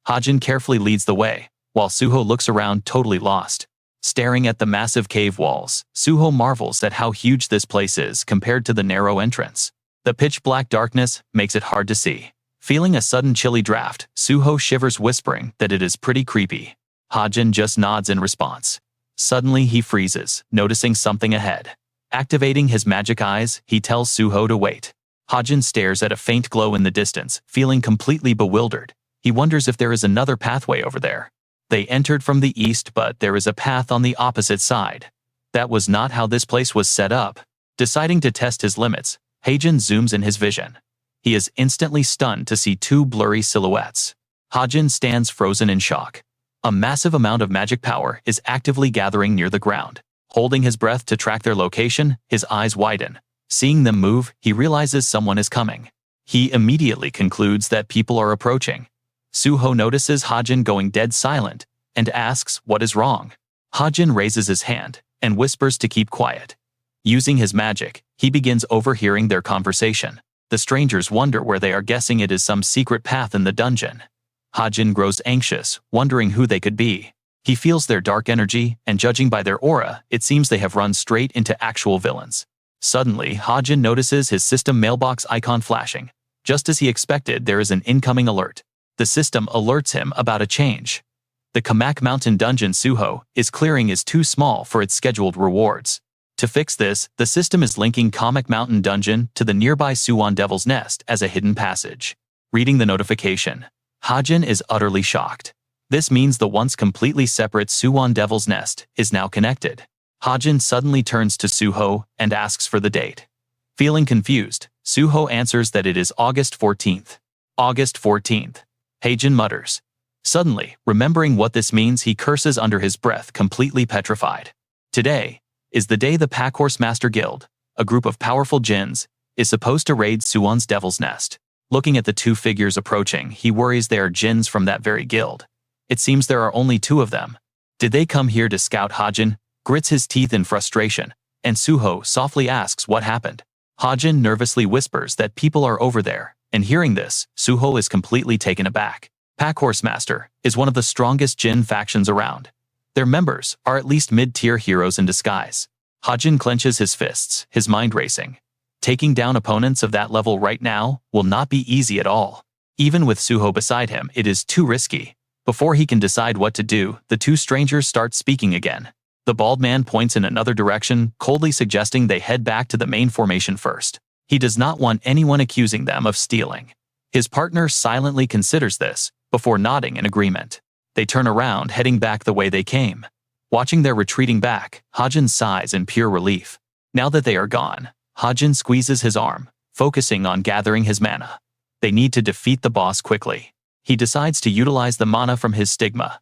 Hajin carefully leads the way, while Suho looks around totally lost. Staring at the massive cave walls, Suho marvels at how huge this place is compared to the narrow entrance. The pitch-black darkness makes it hard to see. Feeling a sudden chilly draft, Suho shivers, whispering that it is pretty creepy. Hajin just nods in response. Suddenly he freezes, noticing something ahead. Activating his magic eyes, he tells Suho to wait. Hajin stares at a faint glow in the distance, feeling completely bewildered. He wonders if there is another pathway over there. They entered from the east, but there is a path on the opposite side. That was not how this place was set up. Deciding to test his limits, Hajin zooms in his vision. He is instantly stunned to see two blurry silhouettes. Hajin stands frozen in shock. A massive amount of magic power is actively gathering near the ground. Holding his breath to track their location, his eyes widen. Seeing them move, he realizes someone is coming. He immediately concludes that people are approaching. Suho notices Hajin going dead silent and asks what is wrong. Hajin raises his hand and whispers to keep quiet. Using his magic, he begins overhearing their conversation. The strangers wonder where they are, guessing it is some secret path in the dungeon. Hajin grows anxious, wondering who they could be. He feels their dark energy, and judging by their aura, it seems they have run straight into actual villains. Suddenly, Hajin notices his system mailbox icon flashing. Just as he expected, there is an incoming alert. The system alerts him about a change. The Kamak Mountain dungeon Suho is clearing is too small for its scheduled rewards. To fix this, the system is linking Kamak Mountain dungeon to the nearby Suwon Devil's Nest as a hidden passage. Reading the notification, Hajin is utterly shocked. This means the once completely separate Suwon Devil's Nest is now connected. Hajin suddenly turns to Suho and asks for the date. Feeling confused, Suho answers that it is August 14th. August 14th. Hajin mutters. Suddenly, remembering what this means, he curses under his breath, completely petrified. Today is the day the Packhorse Master Guild, a group of powerful jinns, is supposed to raid Suwon's Devil's Nest. Looking at the two figures approaching, he worries they are jinns from that very guild. It seems there are only two of them. Did they come here to scout? Hajin grits his teeth in frustration, and Suho softly asks what happened. Hajin nervously whispers that people are over there, and hearing this, Suho is completely taken aback. Packhorse Master is one of the strongest jinn factions around. Their members are at least mid-tier heroes in disguise. Hajin clenches his fists, his mind racing. Taking down opponents of that level right now will not be easy at all. Even with Suho beside him, it is too risky. Before he can decide what to do, the two strangers start speaking again. The bald man points in another direction, coldly suggesting they head back to the main formation first. He does not want anyone accusing them of stealing. His partner silently considers this, before nodding in agreement. They turn around, heading back the way they came. Watching their retreating back, Hajin sighs in pure relief. Now that they are gone, Hajin squeezes his arm, focusing on gathering his mana. They need to defeat the boss quickly. He decides to utilize the mana from his stigma.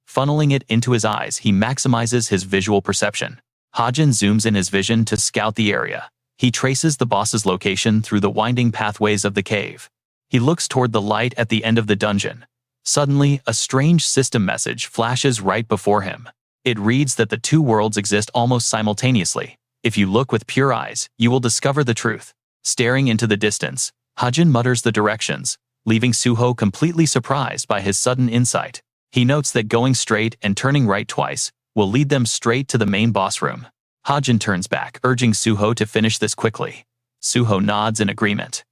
Funneling it into his eyes, he maximizes his visual perception. Hajin zooms in his vision to scout the area. He traces the boss's location through the winding pathways of the cave. He looks toward the light at the end of the dungeon. Suddenly, a strange system message flashes right before him. It reads that the two worlds exist almost simultaneously. If you look with pure eyes, you will discover the truth. Staring into the distance, Hajin mutters the directions, leaving Suho completely surprised by his sudden insight. He notes that going straight and turning right twice will lead them straight to the main boss room. Hajin turns back, urging Suho to finish this quickly. Suho nods in agreement.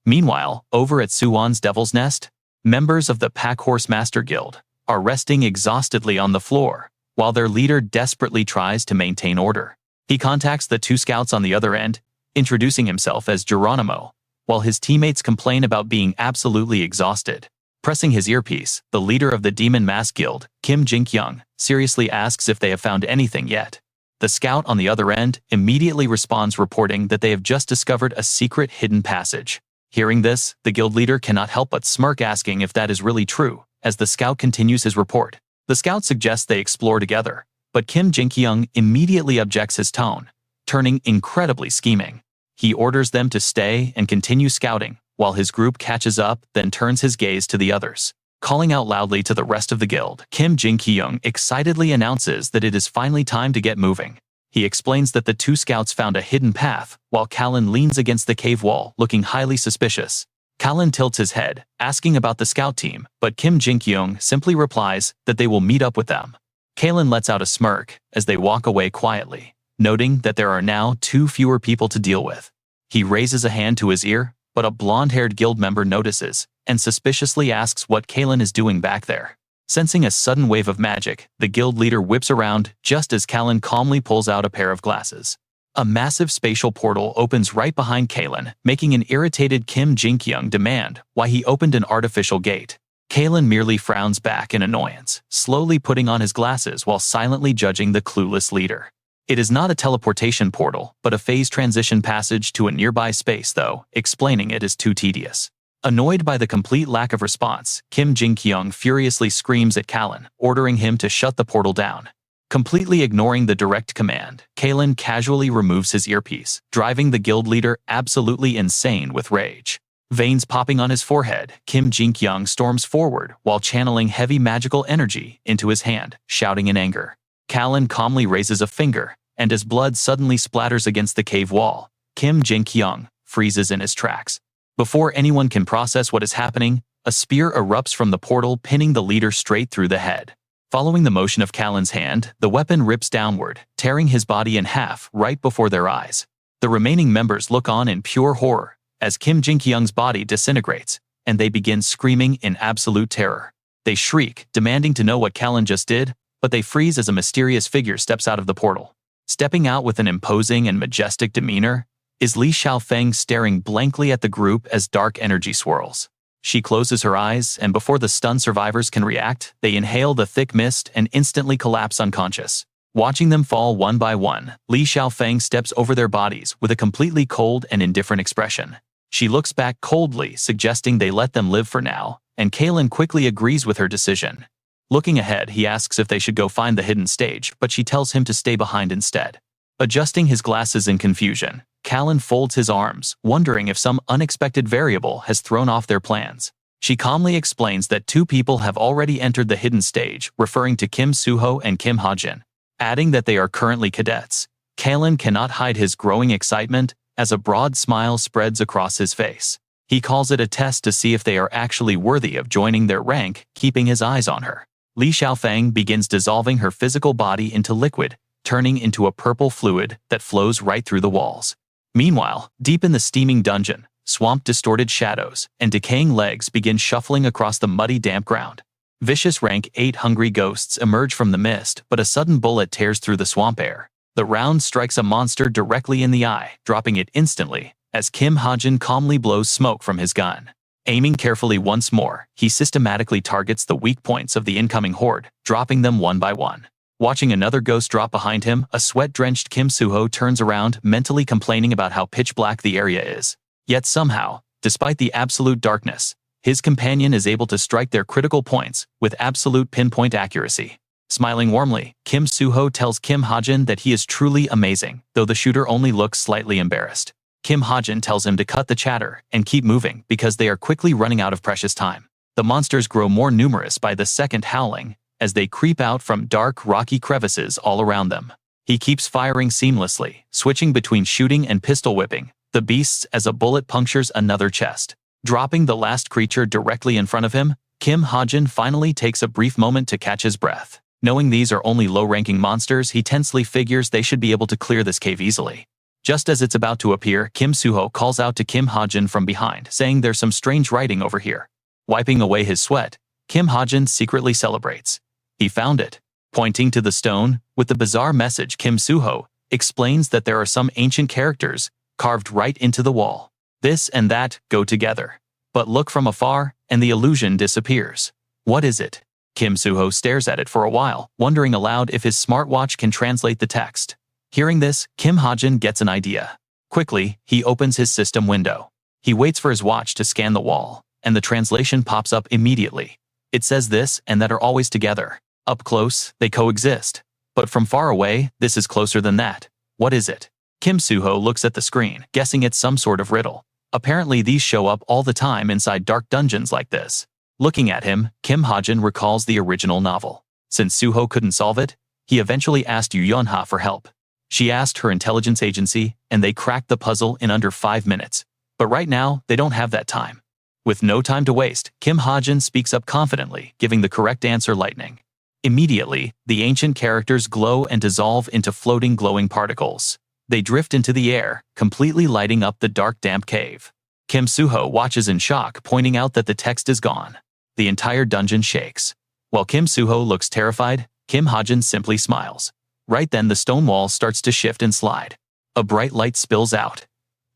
Meanwhile, over at Suwon's Devil's Nest, members of the Pack Horse Master Guild are resting exhaustedly on the floor, while their leader desperately tries to maintain order. He contacts the two scouts on the other end, introducing himself as Geronimo, while his teammates complain about being absolutely exhausted. Pressing his earpiece, the leader of the Demon Mask Guild, Kim Jin-kyung, seriously asks if they have found anything yet. The scout on the other end immediately responds, reporting that they have just discovered a secret hidden passage. Hearing this, the guild leader cannot help but smirk, asking if that is really true, as the scout continues his report. The scout suggests they explore together, but Kim Jin-kyung immediately objects, his tone turning incredibly scheming. He orders them to stay and continue scouting, while his group catches up, then turns his gaze to the others. Calling out loudly to the rest of the guild, Kim Jin-kyung excitedly announces that it is finally time to get moving. He explains that the two scouts found a hidden path, while Callan leans against the cave wall, looking highly suspicious. Callan tilts his head, asking about the scout team, but Kim Jin-kyung simply replies that they will meet up with them. Callan lets out a smirk as they walk away quietly, noting that there are now 2 fewer people to deal with. He raises a hand to his ear, but a blonde-haired guild member notices and suspiciously asks what Callan is doing back there. Sensing a sudden wave of magic, the guild leader whips around just as Callan calmly pulls out a pair of glasses. A massive spatial portal opens right behind Callan, making an irritated Kim Jin-kyung demand why he opened an artificial gate. Callan merely frowns back in annoyance, slowly putting on his glasses while silently judging the clueless leader. It is not a teleportation portal, but a phase transition passage to a nearby space, though explaining it is too tedious. Annoyed by the complete lack of response, Kim Jin-kyung furiously screams at Callan, ordering him to shut the portal down. Completely ignoring the direct command, Callan casually removes his earpiece, driving the guild leader absolutely insane with rage. Veins popping on his forehead, Kim Jin-kyung storms forward while channeling heavy magical energy into his hand, shouting in anger. Callan calmly raises a finger, and as blood suddenly splatters against the cave wall, Kim Jin-kyung freezes in his tracks. Before anyone can process what is happening, a spear erupts from the portal, pinning the leader straight through the head. Following the motion of Callan's hand, the weapon rips downward, tearing his body in half right before their eyes. The remaining members look on in pure horror as Kim Jin-kyung's body disintegrates, and they begin screaming in absolute terror. They shriek, demanding to know what Callan just did, but they freeze as a mysterious figure steps out of the portal. Stepping out with an imposing and majestic demeanor is Li Xiaofeng, staring blankly at the group as dark energy swirls. She closes her eyes, and before the stunned survivors can react, they inhale the thick mist and instantly collapse unconscious. Watching them fall one by one, Li Xiaofeng steps over their bodies with a completely cold and indifferent expression. She looks back coldly, suggesting they let them live for now, and Callan quickly agrees with her decision. Looking ahead, he asks if they should go find the hidden stage, but she tells him to stay behind instead. Adjusting his glasses in confusion, Callan folds his arms, wondering if some unexpected variable has thrown off their plans. She calmly explains that 2 people have already entered the hidden stage, referring to Kim Suho and Kim Hajin, adding that they are currently cadets. Callan cannot hide his growing excitement as a broad smile spreads across his face. He calls it a test to see if they are actually worthy of joining their rank, keeping his eyes on her. Li Xiaofeng begins dissolving her physical body into liquid, turning into a purple fluid that flows right through the walls. Meanwhile, deep in the steaming dungeon, swamped distorted shadows and decaying legs begin shuffling across the muddy damp ground. Vicious rank 8 hungry ghosts emerge from the mist, but a sudden bullet tears through the swamp air. The round strikes a monster directly in the eye, dropping it instantly, as Kim Hajin calmly blows smoke from his gun. Aiming carefully once more, he systematically targets the weak points of the incoming horde, dropping them one by one. Watching another ghost drop behind him, a sweat-drenched Kim Suho turns around, mentally complaining about how pitch black the area is. Yet somehow, despite the absolute darkness, his companion is able to strike their critical points with absolute pinpoint accuracy. Smiling warmly, Kim Suho tells Kim Hajin that he is truly amazing, though the shooter only looks slightly embarrassed. Kim Hajin tells him to cut the chatter and keep moving because they are quickly running out of precious time. The monsters grow more numerous by the second, howling as they creep out from dark, rocky crevices all around them. He keeps firing seamlessly, switching between shooting and pistol whipping the beasts as a bullet punctures another chest. Dropping the last creature directly in front of him, Kim Hajin finally takes a brief moment to catch his breath. Knowing these are only low-ranking monsters, he tensely figures they should be able to clear this cave easily. Just as it's about to appear, Kim Suho calls out to Kim Hajin from behind, saying there's some strange writing over here. Wiping away his sweat, Kim Hajin secretly celebrates. He found it. Pointing to the stone with the bizarre message, Kim Suho explains that there are some ancient characters carved right into the wall. This and that go together. But look from afar, and the illusion disappears. What is it? Kim Suho stares at it for a while, wondering aloud if his smartwatch can translate the text. Hearing this, Kim Hajin gets an idea. Quickly, he opens his system window. He waits for his watch to scan the wall, and the translation pops up immediately. It says this and that are always together. Up close, they coexist. But from far away, this is closer than that. What is it? Kim Suho looks at the screen, guessing it's some sort of riddle. Apparently these show up all the time inside dark dungeons like this. Looking at him, Kim Hajin recalls the original novel. Since Suho couldn't solve it, he eventually asked Yu Yonha for help. She asked her intelligence agency, and they cracked the puzzle in under 5 minutes. But right now, they don't have that time. With no time to waste, Kim Hajin speaks up confidently, giving the correct answer: lightning. Immediately, the ancient characters glow and dissolve into floating glowing particles. They drift into the air, completely lighting up the dark, damp cave. Kim Suho watches in shock, pointing out that the text is gone. The entire dungeon shakes. While Kim Suho looks terrified, Kim Hajin simply smiles. Right then, the stone wall starts to shift and slide. A bright light spills out.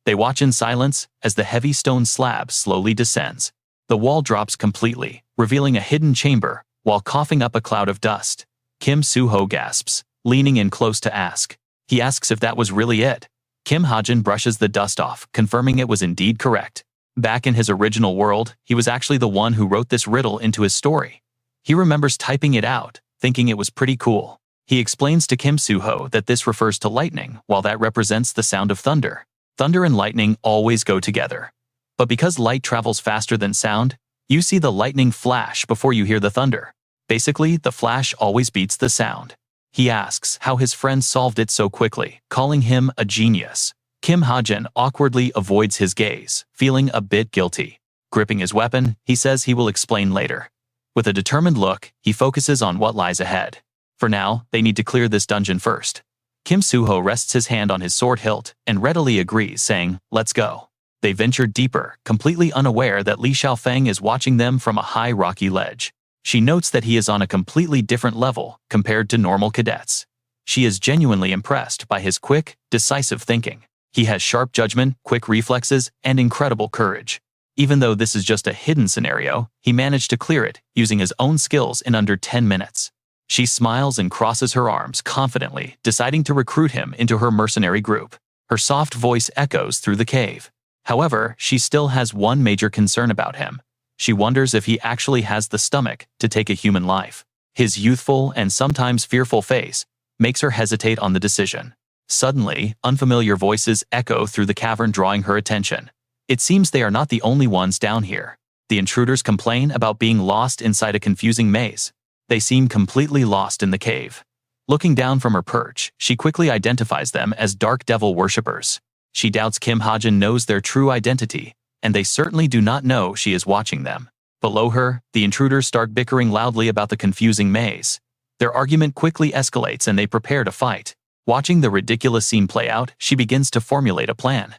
They watch in silence as the heavy stone slab slowly descends. The wall drops completely, revealing a hidden chamber, while coughing up a cloud of dust. Kim Suho gasps, leaning in close to ask. He asks if that was really it. Kim Hajin brushes the dust off, confirming it was indeed correct. Back in his original world, he was actually the one who wrote this riddle into his story. He remembers typing it out, thinking it was pretty cool. He explains to Kim Suho that this refers to lightning, while that represents the sound of thunder. Thunder and lightning always go together. But because light travels faster than sound, you see the lightning flash before you hear the thunder. Basically, the flash always beats the sound. He asks how his friend solved it so quickly, calling him a genius. Kim Hajin awkwardly avoids his gaze, feeling a bit guilty. Gripping his weapon, he says he will explain later. With a determined look, he focuses on what lies ahead. For now, they need to clear this dungeon first. Kim Suho rests his hand on his sword hilt and readily agrees, saying, "Let's go." They venture deeper, completely unaware that Li Xiaofeng is watching them from a high rocky ledge. She notes that he is on a completely different level compared to normal cadets. She is genuinely impressed by his quick, decisive thinking. He has sharp judgment, quick reflexes, and incredible courage. Even though this is just a hidden scenario, he managed to clear it using his own skills in under 10 minutes. She smiles and crosses her arms confidently, deciding to recruit him into her mercenary group. Her soft voice echoes through the cave. However, she still has one major concern about him. She wonders if he actually has the stomach to take a human life. His youthful and sometimes fearful face makes her hesitate on the decision. Suddenly, unfamiliar voices echo through the cavern, drawing her attention. It seems they are not the only ones down here. The intruders complain about being lost inside a confusing maze. They seem completely lost in the cave. Looking down from her perch, she quickly identifies them as dark devil worshippers. She doubts Kim Hajin knows their true identity, and they certainly do not know she is watching them. Below her, the intruders start bickering loudly about the confusing maze. Their argument quickly escalates and they prepare to fight. Watching the ridiculous scene play out, she begins to formulate a plan.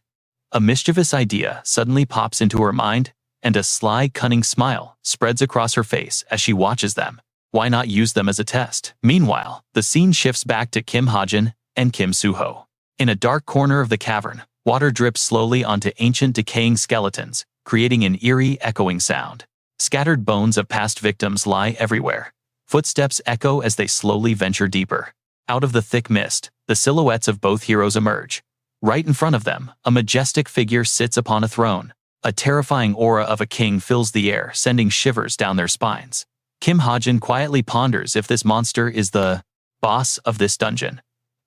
A mischievous idea suddenly pops into her mind, and a sly, cunning smile spreads across her face as she watches them. Why not use them as a test? Meanwhile, the scene shifts back to Kim Hajin and Kim Suho. In a dark corner of the cavern, water drips slowly onto ancient decaying skeletons, creating an eerie, echoing sound. Scattered bones of past victims lie everywhere. Footsteps echo as they slowly venture deeper. Out of the thick mist, the silhouettes of both heroes emerge. Right in front of them, a majestic figure sits upon a throne. A terrifying aura of a king fills the air, sending shivers down their spines. Kim Hajin quietly ponders if this monster is the boss of this dungeon.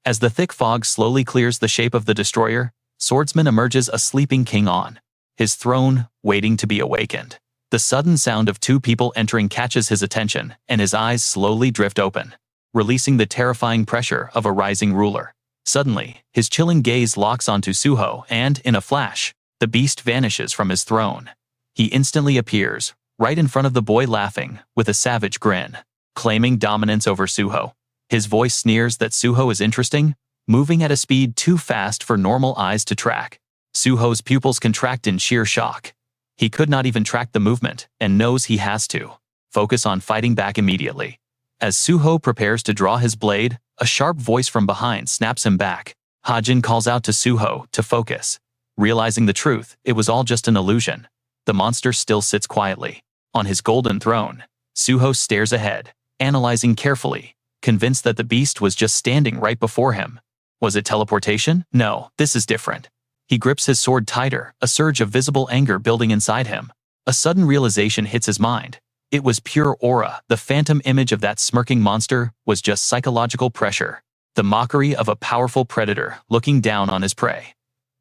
As the thick fog slowly clears the shape of the destroyer, Swordsman emerges a sleeping king on his throne, waiting to be awakened. The sudden sound of two people entering catches his attention, and his eyes slowly drift open, releasing the terrifying pressure of a rising ruler. Suddenly, his chilling gaze locks onto Suho, and, in a flash, the beast vanishes from his throne. He instantly appears, right in front of the boy, laughing, with a savage grin, claiming dominance over Suho. His voice sneers that Suho is interesting, moving at a speed too fast for normal eyes to track. Suho's pupils contract in sheer shock. He could not even track the movement, and knows he has to focus on fighting back immediately. As Suho prepares to draw his blade, a sharp voice from behind snaps him back. Hajin calls out to Suho to focus. Realizing the truth, it was all just an illusion. The monster still sits quietly on his golden throne. Suho stares ahead, analyzing carefully, convinced that the beast was just standing right before him. Was it teleportation? No, this is different. He grips his sword tighter, a surge of visible anger building inside him. A sudden realization hits his mind. It was pure aura. The phantom image of that smirking monster was just psychological pressure, the mockery of a powerful predator looking down on his prey.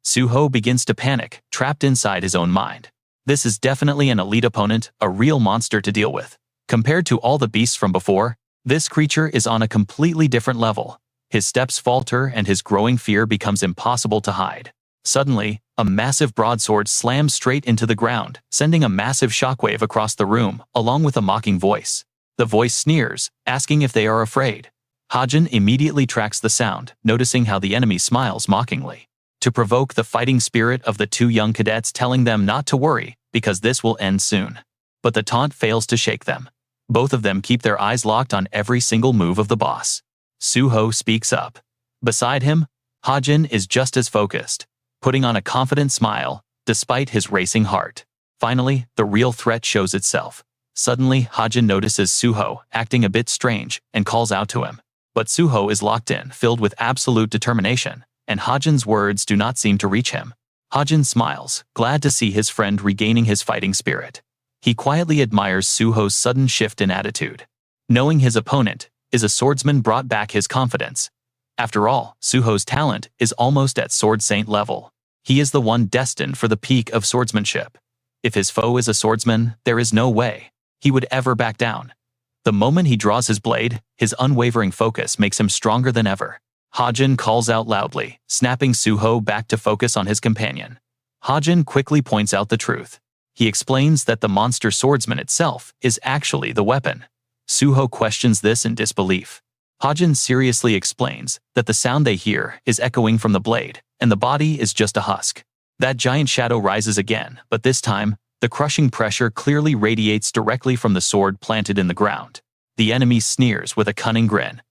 Suho begins to panic, trapped inside his own mind. This is definitely an elite opponent, a real monster to deal with. Compared to all the beasts from before, this creature is on a completely different level. His steps falter and his growing fear becomes impossible to hide. Suddenly, a massive broadsword slams straight into the ground, sending a massive shockwave across the room, along with a mocking voice. The voice sneers, asking if they are afraid. Hajin immediately tracks the sound, noticing how the enemy smiles mockingly, to provoke the fighting spirit of the two young cadets, telling them not to worry, because this will end soon. But the taunt fails to shake them. Both of them keep their eyes locked on every single move of the boss. Suho speaks up. Beside him, Hajin is just as focused, putting on a confident smile, despite his racing heart. Finally, the real threat shows itself. Suddenly, Hajin notices Suho acting a bit strange and calls out to him. But Suho is locked in, filled with absolute determination, and Hajin's words do not seem to reach him. Hajin smiles, glad to see his friend regaining his fighting spirit. He quietly admires Suho's sudden shift in attitude. Knowing his opponent is a swordsman brought back his confidence. After all, Suho's talent is almost at Sword Saint level. He is the one destined for the peak of swordsmanship. If his foe is a swordsman, there is no way he would ever back down. The moment he draws his blade, his unwavering focus makes him stronger than ever. Hajin calls out loudly, snapping Suho back to focus on his companion. Hajin quickly points out the truth. He explains that the monster swordsman itself is actually the weapon. Suho questions this in disbelief. Hajin seriously explains that the sound they hear is echoing from the blade, and the body is just a husk. That giant shadow rises again, but this time, the crushing pressure clearly radiates directly from the sword planted in the ground. The enemy sneers with a cunning grin.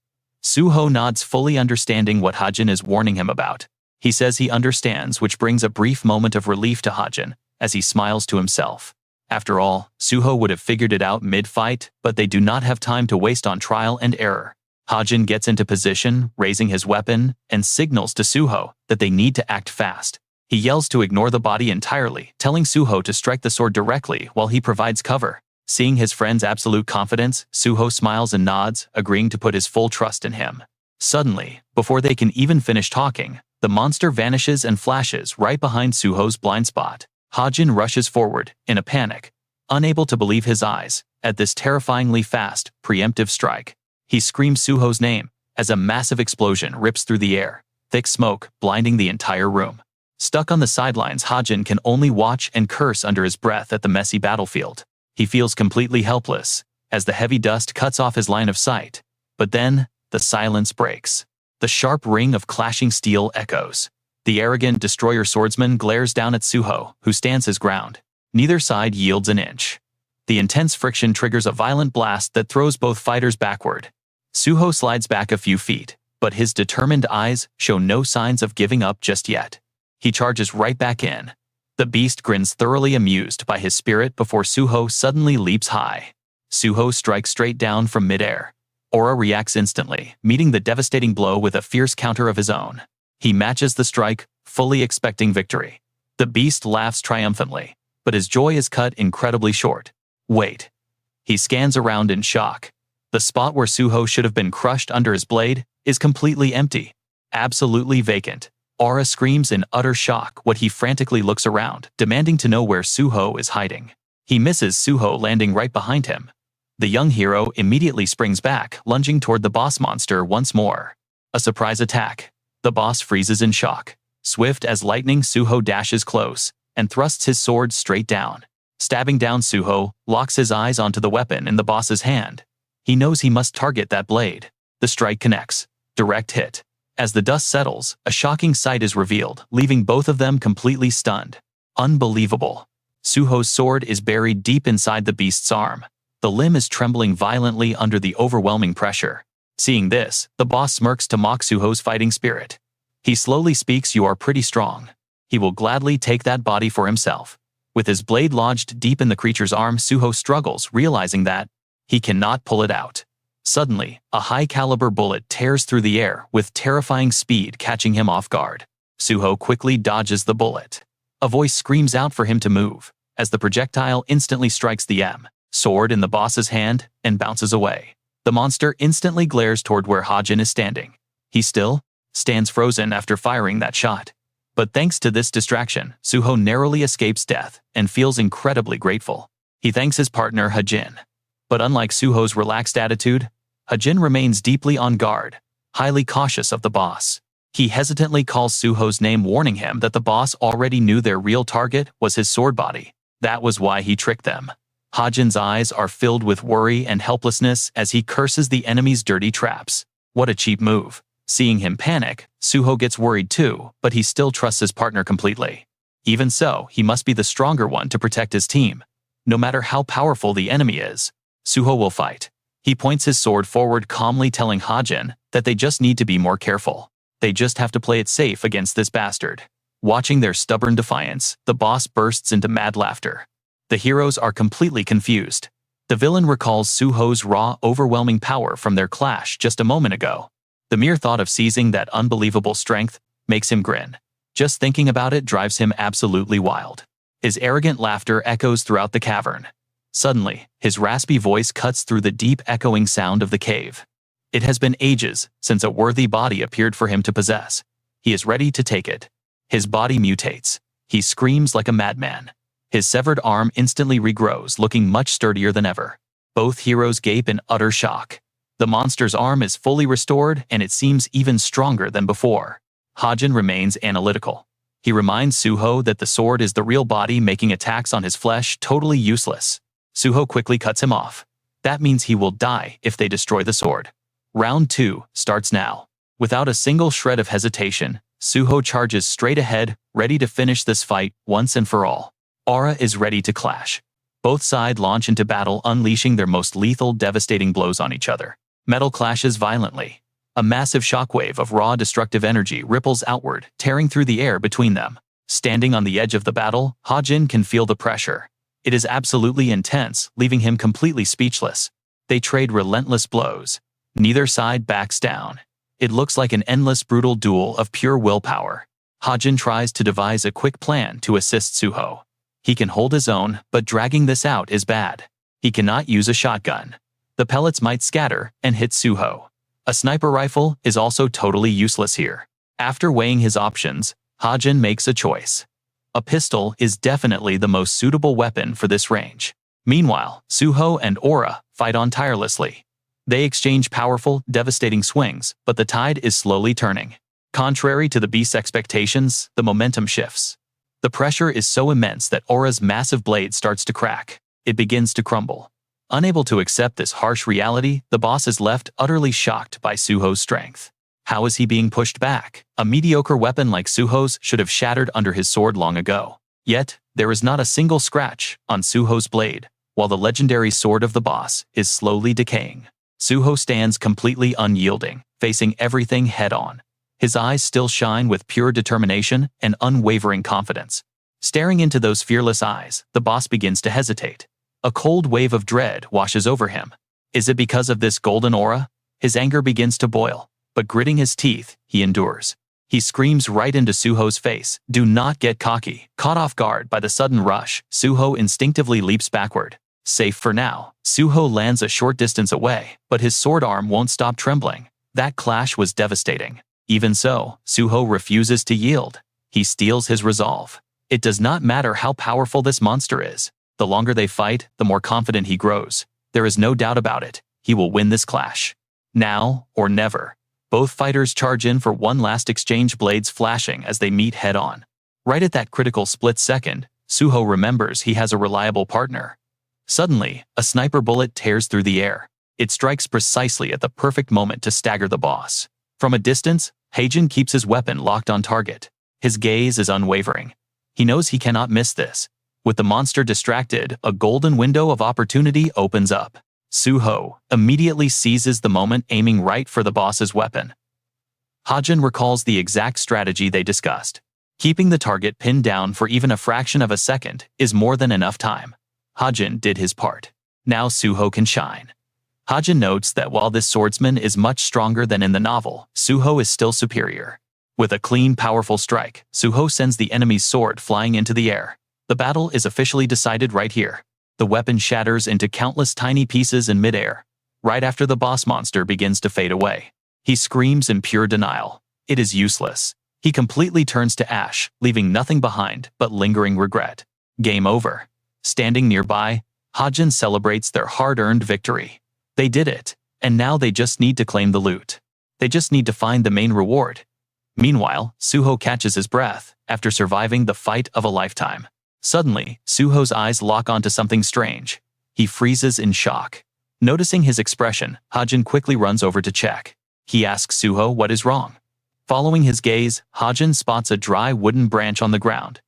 Suho nods, fully understanding what Hajin is warning him about. He says he understands, which brings a brief moment of relief to Hajin, as he smiles to himself. After all, Suho would have figured it out mid-fight, but they do not have time to waste on trial and error. Hajin gets into position, raising his weapon, and signals to Suho that they need to act fast. He yells to ignore the body entirely, telling Suho to strike the sword directly while he provides cover. Seeing his friend's absolute confidence, Suho smiles and nods, agreeing to put his full trust in him. Suddenly, before they can even finish talking, the monster vanishes and flashes right behind Suho's blind spot. Hajin rushes forward, in a panic, unable to believe his eyes, at this terrifyingly fast, preemptive strike. He screams Suho's name, as a massive explosion rips through the air, thick smoke blinding the entire room. Stuck on the sidelines, Hajin can only watch and curse under his breath at the messy battlefield. He feels completely helpless, as the heavy dust cuts off his line of sight. But then, the silence breaks. The sharp ring of clashing steel echoes. The arrogant destroyer swordsman glares down at Suho, who stands his ground. Neither side yields an inch. The intense friction triggers a violent blast that throws both fighters backward. Suho slides back a few feet, but his determined eyes show no signs of giving up just yet. He charges right back in. The beast grins, thoroughly amused by his spirit, before Suho suddenly leaps high. Suho strikes straight down from midair. Aura reacts instantly, meeting the devastating blow with a fierce counter of his own. He matches the strike, fully expecting victory. The beast laughs triumphantly, but his joy is cut incredibly short. Wait. He scans around in shock. The spot where Suho should have been crushed under his blade is completely empty. Absolutely vacant. Aura screams in utter shock while he frantically looks around, demanding to know where Suho is hiding. He misses Suho landing right behind him. The young hero immediately springs back, lunging toward the boss monster once more. A surprise attack. The boss freezes in shock. Swift as lightning, Suho dashes close and thrusts his sword straight down. Stabbing down, Suho locks his eyes onto the weapon in the boss's hand. He knows he must target that blade. The strike connects. Direct hit. As the dust settles, a shocking sight is revealed, leaving both of them completely stunned. Unbelievable. Suho's sword is buried deep inside the beast's arm. The limb is trembling violently under the overwhelming pressure. Seeing this, the boss smirks to mock Suho's fighting spirit. He slowly speaks, "You are pretty strong." He will gladly take that body for himself. With his blade lodged deep in the creature's arm, Suho struggles, realizing that he cannot pull it out. Suddenly, a high-caliber bullet tears through the air with terrifying speed, catching him off guard. Suho quickly dodges the bullet. A voice screams out for him to move, as the projectile instantly strikes the sword in the boss's hand and bounces away. The monster instantly glares toward where Hajin is standing. He still stands frozen after firing that shot. But thanks to this distraction, Suho narrowly escapes death and feels incredibly grateful. He thanks his partner Hajin. But unlike Suho's relaxed attitude, Hajin remains deeply on guard, highly cautious of the boss. He hesitantly calls Suho's name, warning him that the boss already knew their real target was his sword body. That was why he tricked them. Hajin's eyes are filled with worry and helplessness as he curses the enemy's dirty traps. What a cheap move. Seeing him panic, Suho gets worried too, but he still trusts his partner completely. Even so, he must be the stronger one to protect his team. No matter how powerful the enemy is, Suho will fight. He points his sword forward, calmly telling Hajin that they just need to be more careful. They just have to play it safe against this bastard. Watching their stubborn defiance, the boss bursts into mad laughter. The heroes are completely confused. The villain recalls Suho's raw, overwhelming power from their clash just a moment ago. The mere thought of seizing that unbelievable strength makes him grin. Just thinking about it drives him absolutely wild. His arrogant laughter echoes throughout the cavern. Suddenly, his raspy voice cuts through the deep echoing sound of the cave. It has been ages since a worthy body appeared for him to possess. He is ready to take it. His body mutates. He screams like a madman. His severed arm instantly regrows, looking much sturdier than ever. Both heroes gape in utter shock. The monster's arm is fully restored, and it seems even stronger than before. Hajin remains analytical. He reminds Suho that the sword is the real body, making attacks on his flesh totally useless. Suho quickly cuts him off. That means he will die if they destroy the sword. Round 2 starts now. Without a single shred of hesitation, Suho charges straight ahead, ready to finish this fight once and for all. Aura is ready to clash. Both sides launch into battle, unleashing their most lethal, devastating blows on each other. Metal clashes violently. A massive shockwave of raw, destructive energy ripples outward, tearing through the air between them. Standing on the edge of the battle, Hajin can feel the pressure. It is absolutely intense, leaving him completely speechless. They trade relentless blows. Neither side backs down. It looks like an endless, brutal duel of pure willpower. Hajin tries to devise a quick plan to assist Suho. He can hold his own, but dragging this out is bad. He cannot use a shotgun. The pellets might scatter and hit Suho. A sniper rifle is also totally useless here. After weighing his options, Hajin makes a choice. A pistol is definitely the most suitable weapon for this range. Meanwhile, Suho and Aura fight on tirelessly. They exchange powerful, devastating swings, but the tide is slowly turning. Contrary to the beast's expectations, the momentum shifts. The pressure is so immense that Aura's massive blade starts to crack. It begins to crumble. Unable to accept this harsh reality, the boss is left utterly shocked by Suho's strength. How is he being pushed back? A mediocre weapon like Suho's should have shattered under his sword long ago. Yet, there is not a single scratch on Suho's blade, while the legendary sword of the boss is slowly decaying. Suho stands completely unyielding, facing everything head-on. His eyes still shine with pure determination and unwavering confidence. Staring into those fearless eyes, the boss begins to hesitate. A cold wave of dread washes over him. Is it because of this golden aura? His anger begins to boil, but gritting his teeth, he endures. He screams right into Suho's face, "Do not get cocky." Caught off guard by the sudden rush, Suho instinctively leaps backward. Safe for now, Suho lands a short distance away, but his sword arm won't stop trembling. That clash was devastating. Even so, Suho refuses to yield. He steels his resolve. It does not matter how powerful this monster is. The longer they fight, the more confident he grows. There is no doubt about it. He will win this clash. Now or never. Both fighters charge in for one last exchange, blades flashing as they meet head-on. Right at that critical split second, Suho remembers he has a reliable partner. Suddenly, a sniper bullet tears through the air. It strikes precisely at the perfect moment to stagger the boss. From a distance, Hajin keeps his weapon locked on target. His gaze is unwavering. He knows he cannot miss this. With the monster distracted, a golden window of opportunity opens up. Suho immediately seizes the moment, aiming right for the boss's weapon. Hajin recalls the exact strategy they discussed. Keeping the target pinned down for even a fraction of a second is more than enough time. Hajin did his part. Now Suho can shine. Hajin notes that while this swordsman is much stronger than in the novel, Suho is still superior. With a clean, powerful strike, Suho sends the enemy's sword flying into the air. The battle is officially decided right here. The weapon shatters into countless tiny pieces in midair. Right after the boss monster begins to fade away, he screams in pure denial. It is useless. He completely turns to ash, leaving nothing behind but lingering regret. Game over. Standing nearby, Hajin celebrates their hard-earned victory. They did it, and now they just need to claim the loot. They just need to find the main reward. Meanwhile, Suho catches his breath after surviving the fight of a lifetime. Suddenly, Suho's eyes lock onto something strange. He freezes in shock. Noticing his expression, Hajin quickly runs over to check. He asks Suho what is wrong. Following his gaze, Hajin spots a dry wooden branch on the ground.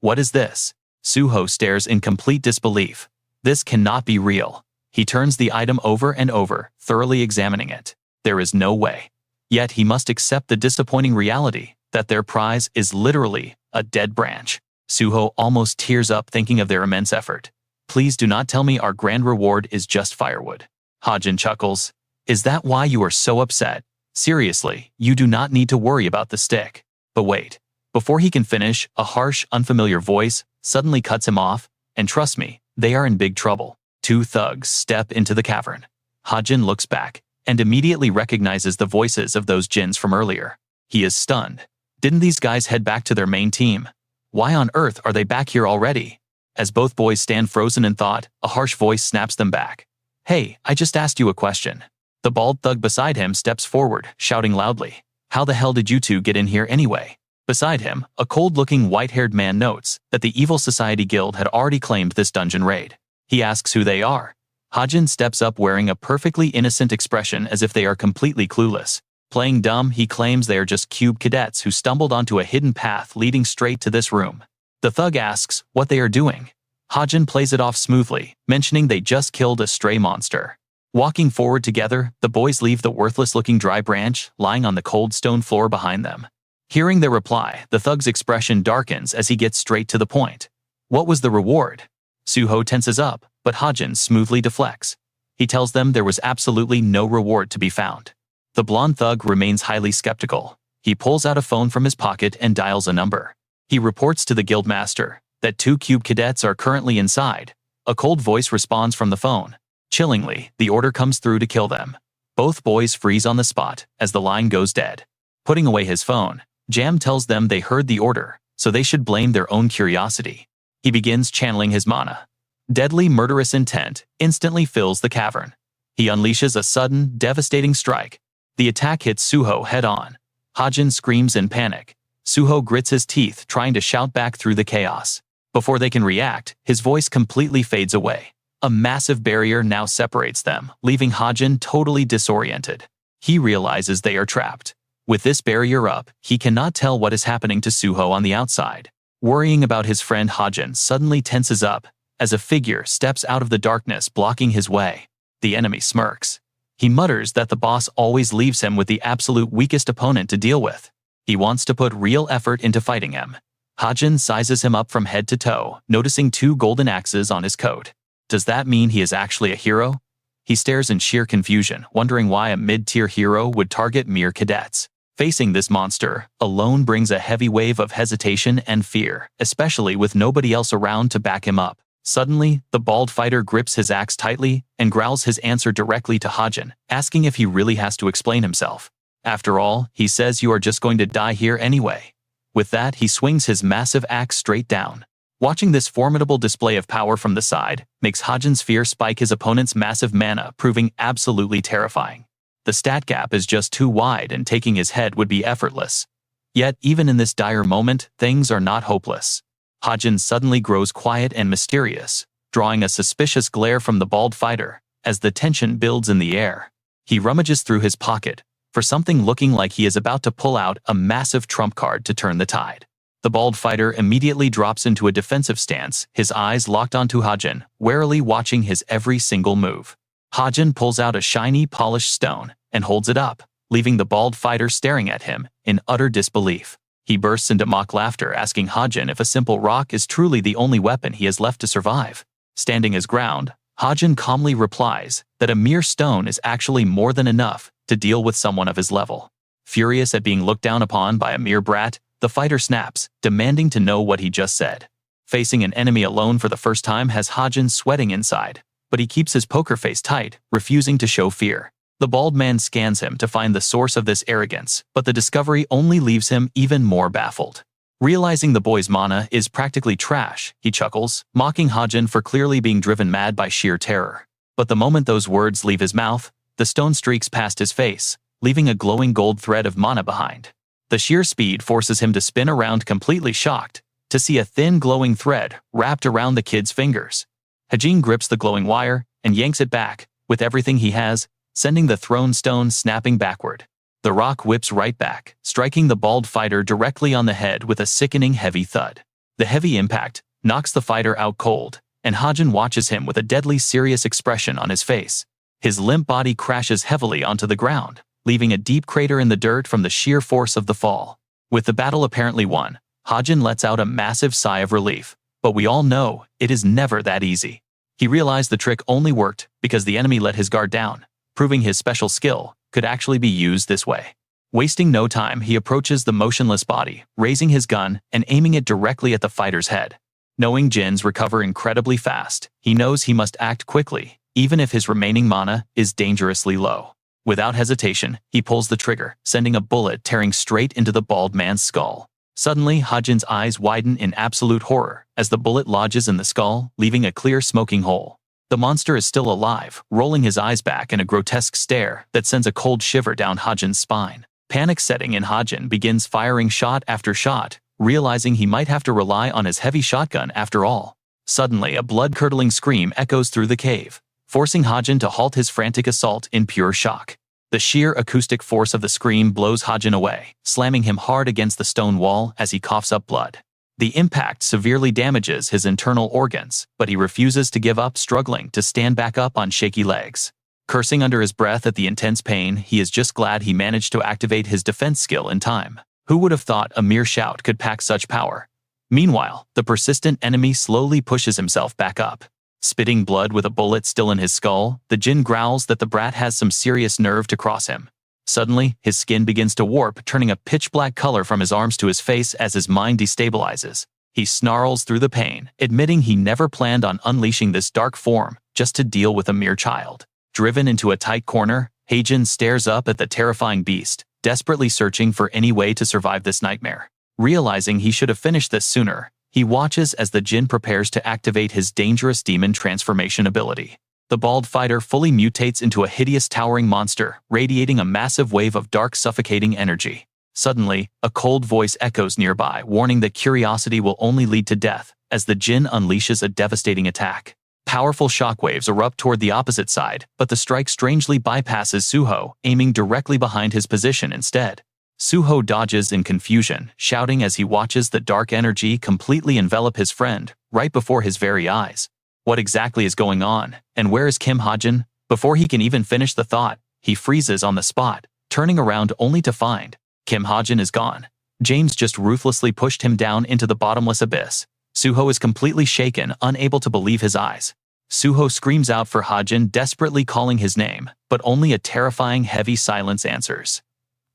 What is this? Suho stares in complete disbelief. This cannot be real. He turns the item over and over, thoroughly examining it. There is no way. Yet he must accept the disappointing reality that their prize is literally a dead branch. Suho almost tears up thinking of their immense effort. Please do not tell me our grand reward is just firewood. Hajin chuckles. Is that why you are so upset? Seriously, you do not need to worry about the stick. But wait. Before he can finish, a harsh, unfamiliar voice suddenly cuts him off, and trust me, they are in big trouble. Two thugs step into the cavern. Hajin looks back and immediately recognizes the voices of those djinns from earlier. He is stunned. Didn't these guys head back to their main team? Why on earth are they back here already? As both boys stand frozen in thought, a harsh voice snaps them back. Hey, I just asked you a question. The bald thug beside him steps forward, shouting loudly. How the hell did you two get in here anyway? Beside him, a cold-looking white-haired man notes that the Evil Society Guild had already claimed this dungeon raid. He asks who they are. Hajin steps up wearing a perfectly innocent expression as if they are completely clueless. Playing dumb, he claims they are just cube cadets who stumbled onto a hidden path leading straight to this room. The thug asks what they are doing. Hajin plays it off smoothly, mentioning they just killed a stray monster. Walking forward together, the boys leave the worthless-looking dry branch lying on the cold stone floor behind them. Hearing their reply, the thug's expression darkens as he gets straight to the point. What was the reward? Suho tenses up, but Hajin smoothly deflects. He tells them there was absolutely no reward to be found. The blonde thug remains highly skeptical. He pulls out a phone from his pocket and dials a number. He reports to the guildmaster that 2 cube cadets are currently inside. A cold voice responds from the phone. Chillingly, the order comes through to kill them. Both boys freeze on the spot as the line goes dead. Putting away his phone, Jam tells them they heard the order, so they should blame their own curiosity. He begins channeling his mana. Deadly murderous intent instantly fills the cavern. He unleashes a sudden, devastating strike. The attack hits Suho head-on. Hajin screams in panic. Suho grits his teeth trying to shout back through the chaos. Before they can react, his voice completely fades away. A massive barrier now separates them, leaving Hajin totally disoriented. He realizes they are trapped. With this barrier up, he cannot tell what is happening to Suho on the outside. Worrying about his friend, Hajin suddenly tenses up as a figure steps out of the darkness blocking his way. The enemy smirks. He mutters that the boss always leaves him with the absolute weakest opponent to deal with. He wants to put real effort into fighting him. Hajin sizes him up from head to toe, noticing 2 golden axes on his coat. Does that mean he is actually a hero? He stares in sheer confusion, wondering why a mid-tier hero would target mere cadets. Facing this monster alone brings a heavy wave of hesitation and fear, especially with nobody else around to back him up. Suddenly, the bald fighter grips his axe tightly and growls his answer directly to Hajin, asking if he really has to explain himself. After all, he says you are just going to die here anyway. With that, he swings his massive axe straight down. Watching this formidable display of power from the side makes Hajin's fear spike his opponent's massive mana, proving absolutely terrifying. The stat gap is just too wide and taking his head would be effortless. Yet, even in this dire moment, things are not hopeless. Hajin suddenly grows quiet and mysterious, drawing a suspicious glare from the bald fighter as the tension builds in the air. He rummages through his pocket for something looking like he is about to pull out a massive trump card to turn the tide. The bald fighter immediately drops into a defensive stance, his eyes locked onto Hajin, warily watching his every single move. Hajin pulls out a shiny, polished stone and holds it up, leaving the bald fighter staring at him in utter disbelief. He bursts into mock laughter, asking Hajin if a simple rock is truly the only weapon he has left to survive. Standing his ground, Hajin calmly replies that a mere stone is actually more than enough to deal with someone of his level. Furious at being looked down upon by a mere brat, the fighter snaps, demanding to know what he just said. Facing an enemy alone for the first time has Hajin sweating inside, but he keeps his poker face tight, refusing to show fear. The bald man scans him to find the source of this arrogance, but the discovery only leaves him even more baffled. Realizing the boy's mana is practically trash, he chuckles, mocking Hajin for clearly being driven mad by sheer terror. But the moment those words leave his mouth, the stone streaks past his face, leaving a glowing gold thread of mana behind. The sheer speed forces him to spin around, completely shocked to see a thin glowing thread wrapped around the kid's fingers. Hajin grips the glowing wire and yanks it back with everything he has, sending the thrown stone snapping backward. The rock whips right back, striking the bald fighter directly on the head with a sickening heavy thud. The heavy impact knocks the fighter out cold, and Hajin watches him with a deadly serious expression on his face. His limp body crashes heavily onto the ground, leaving a deep crater in the dirt from the sheer force of the fall. With the battle apparently won, Hajin lets out a massive sigh of relief, but we all know it is never that easy. He realized the trick only worked because the enemy let his guard down, proving his special skill could actually be used this way. Wasting no time, he approaches the motionless body, raising his gun and aiming it directly at the fighter's head. Knowing Jin's recover incredibly fast, he knows he must act quickly, even if his remaining mana is dangerously low. Without hesitation, he pulls the trigger, sending a bullet tearing straight into the bald man's skull. Suddenly, Hajin's eyes widen in absolute horror as the bullet lodges in the skull, leaving a clear smoking hole. The monster is still alive, rolling his eyes back in a grotesque stare that sends a cold shiver down Hajin's spine. Panic setting in, Hajin begins firing shot after shot, realizing he might have to rely on his heavy shotgun after all. Suddenly, a blood-curdling scream echoes through the cave, forcing Hajin to halt his frantic assault in pure shock. The sheer acoustic force of the scream blows Hajin away, slamming him hard against the stone wall as he coughs up blood. The impact severely damages his internal organs, but he refuses to give up, struggling to stand back up on shaky legs. Cursing under his breath at the intense pain, he is just glad he managed to activate his defense skill in time. Who would have thought a mere shout could pack such power? Meanwhile, the persistent enemy slowly pushes himself back up. Spitting blood with a bullet still in his skull, the Jin growls that the brat has some serious nerve to cross him. Suddenly, his skin begins to warp, turning a pitch-black color from his arms to his face as his mind destabilizes. He snarls through the pain, admitting he never planned on unleashing this dark form just to deal with a mere child. Driven into a tight corner, Hajin stares up at the terrifying beast, desperately searching for any way to survive this nightmare. Realizing he should have finished this sooner, he watches as the Jin prepares to activate his dangerous demon transformation ability. The bald fighter fully mutates into a hideous towering monster, radiating a massive wave of dark, suffocating energy. Suddenly, a cold voice echoes nearby, warning that curiosity will only lead to death as the Jin unleashes a devastating attack. Powerful shockwaves erupt toward the opposite side, but the strike strangely bypasses Suho, aiming directly behind his position instead. Suho dodges in confusion, shouting as he watches the dark energy completely envelop his friend, right before his very eyes. What exactly is going on, and where is Kim Hajin? Before he can even finish the thought, he freezes on the spot, turning around only to find Kim Hajin is gone. James just ruthlessly pushed him down into the bottomless abyss. Suho is completely shaken, unable to believe his eyes. Suho screams out for Hajin, desperately calling his name, but only a terrifying heavy silence answers.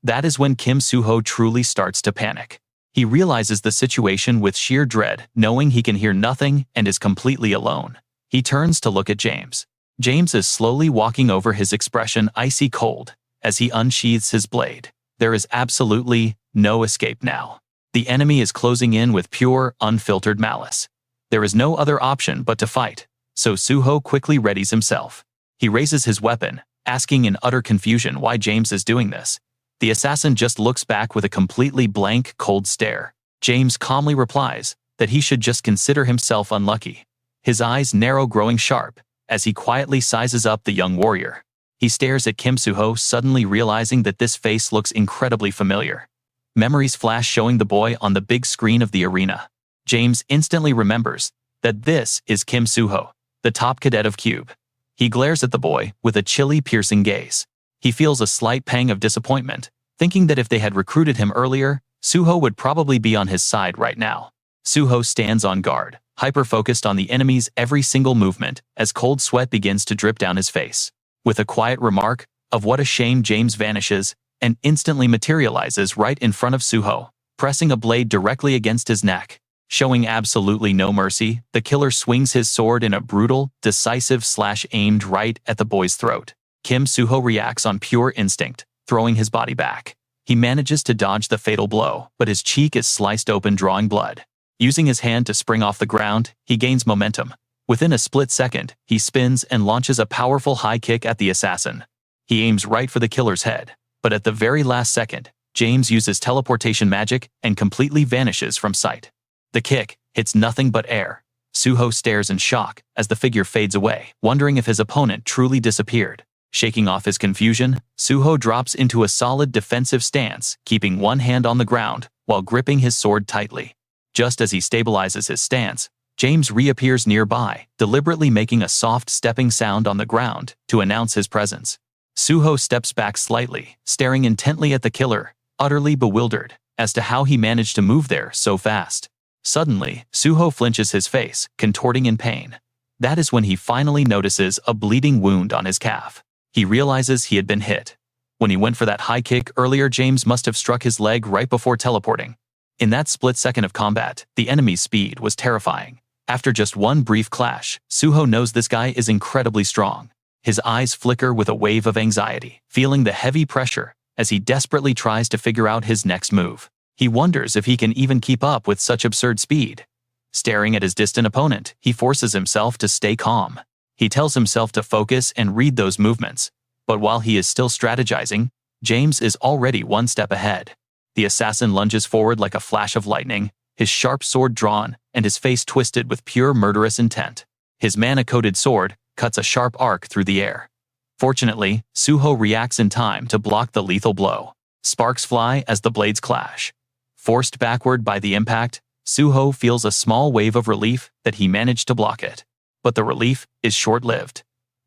That is when Kim Suho truly starts to panic. He realizes the situation with sheer dread, knowing he can hear nothing and is completely alone. He turns to look at James. James is slowly walking over, his expression icy cold as he unsheathes his blade. There is absolutely no escape now. The enemy is closing in with pure, unfiltered malice. There is no other option but to fight, so Suho quickly readies himself. He raises his weapon, asking in utter confusion why James is doing this. The assassin just looks back with a completely blank, cold stare. James calmly replies that he should just consider himself unlucky. His eyes narrow, growing sharp, as he quietly sizes up the young warrior. He stares at Kim Suho, suddenly realizing that this face looks incredibly familiar. Memories flash, showing the boy on the big screen of the arena. James instantly remembers that this is Kim Suho, the top cadet of Cube. He glares at the boy with a chilly, piercing gaze. He feels a slight pang of disappointment, thinking that if they had recruited him earlier, Suho would probably be on his side right now. Suho stands on guard, hyper-focused on the enemy's every single movement, as cold sweat begins to drip down his face. With a quiet remark of "what a shame," James vanishes and instantly materializes right in front of Suho, pressing a blade directly against his neck. Showing absolutely no mercy, the killer swings his sword in a brutal, decisive slash aimed right at the boy's throat. Kim Suho reacts on pure instinct, throwing his body back. He manages to dodge the fatal blow, but his cheek is sliced open, drawing blood. Using his hand to spring off the ground, he gains momentum. Within a split second, he spins and launches a powerful high kick at the assassin. He aims right for the killer's head, but at the very last second, James uses teleportation magic and completely vanishes from sight. The kick hits nothing but air. Suho stares in shock as the figure fades away, wondering if his opponent truly disappeared. Shaking off his confusion, Suho drops into a solid defensive stance, keeping one hand on the ground while gripping his sword tightly. Just as he stabilizes his stance, James reappears nearby, deliberately making a soft stepping sound on the ground to announce his presence. Suho steps back slightly, staring intently at the killer, utterly bewildered as to how he managed to move there so fast. Suddenly, Suho flinches, his face contorting in pain. That is when he finally notices a bleeding wound on his calf. He realizes he had been hit. When he went for that high kick earlier, James must have struck his leg right before teleporting. In that split second of combat, the enemy's speed was terrifying. After just one brief clash, Suho knows this guy is incredibly strong. His eyes flicker with a wave of anxiety, feeling the heavy pressure as he desperately tries to figure out his next move. He wonders if he can even keep up with such absurd speed. Staring at his distant opponent, he forces himself to stay calm. He tells himself to focus and read those movements. But while he is still strategizing, James is already one step ahead. The assassin lunges forward like a flash of lightning, his sharp sword drawn and his face twisted with pure murderous intent. His mana-coated sword cuts a sharp arc through the air. Fortunately, Suho reacts in time to block the lethal blow. Sparks fly as the blades clash. Forced backward by the impact, Suho feels a small wave of relief that he managed to block it. But the relief is short-lived.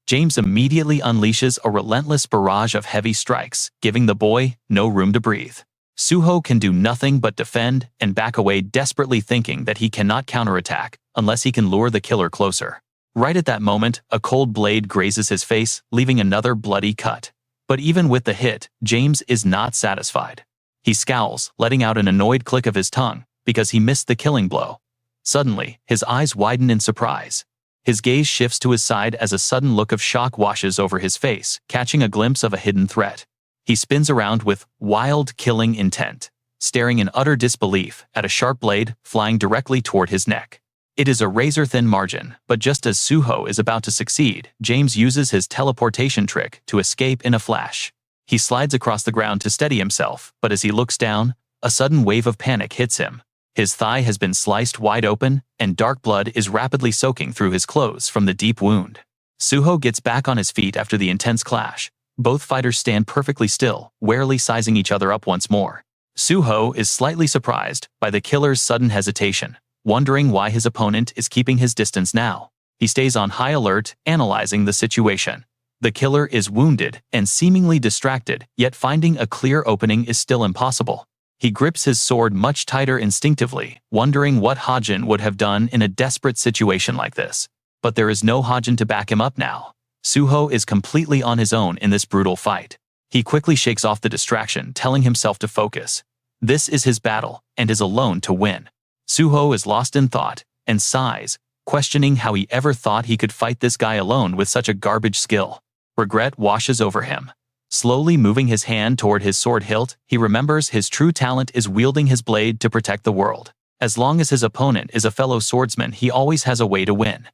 James immediately unleashes a relentless barrage of heavy strikes, giving the boy no room to breathe. Suho can do nothing but defend and back away, desperately thinking that he cannot counterattack unless he can lure the killer closer. Right at that moment, a cold blade grazes his face, leaving another bloody cut. But even with the hit, James is not satisfied. He scowls, letting out an annoyed click of his tongue because he missed the killing blow. Suddenly, his eyes widen in surprise. His gaze shifts to his side as a sudden look of shock washes over his face, catching a glimpse of a hidden threat. He spins around with wild, killing intent, staring in utter disbelief at a sharp blade flying directly toward his neck. It is a razor-thin margin, but just as Suho is about to succeed, James uses his teleportation trick to escape in a flash. He slides across the ground to steady himself, but as he looks down, a sudden wave of panic hits him. His thigh has been sliced wide open, and dark blood is rapidly soaking through his clothes from the deep wound. Suho gets back on his feet after the intense clash. Both fighters stand perfectly still, warily sizing each other up once more. Suho is slightly surprised by the killer's sudden hesitation, wondering why his opponent is keeping his distance now. He stays on high alert, analyzing the situation. The killer is wounded and seemingly distracted, yet finding a clear opening is still impossible. He grips his sword much tighter instinctively, wondering what Hajin would have done in a desperate situation like this. But there is no Hajin to back him up now. Suho is completely on his own in this brutal fight. He quickly shakes off the distraction, telling himself to focus. This is his battle, and is alone to win. Suho is lost in thought, and sighs, questioning how he ever thought he could fight this guy alone with such a garbage skill. Regret washes over him. Slowly moving his hand toward his sword hilt, he remembers his true talent is wielding his blade to protect the world. As long as his opponent is a fellow swordsman, he always has a way to win.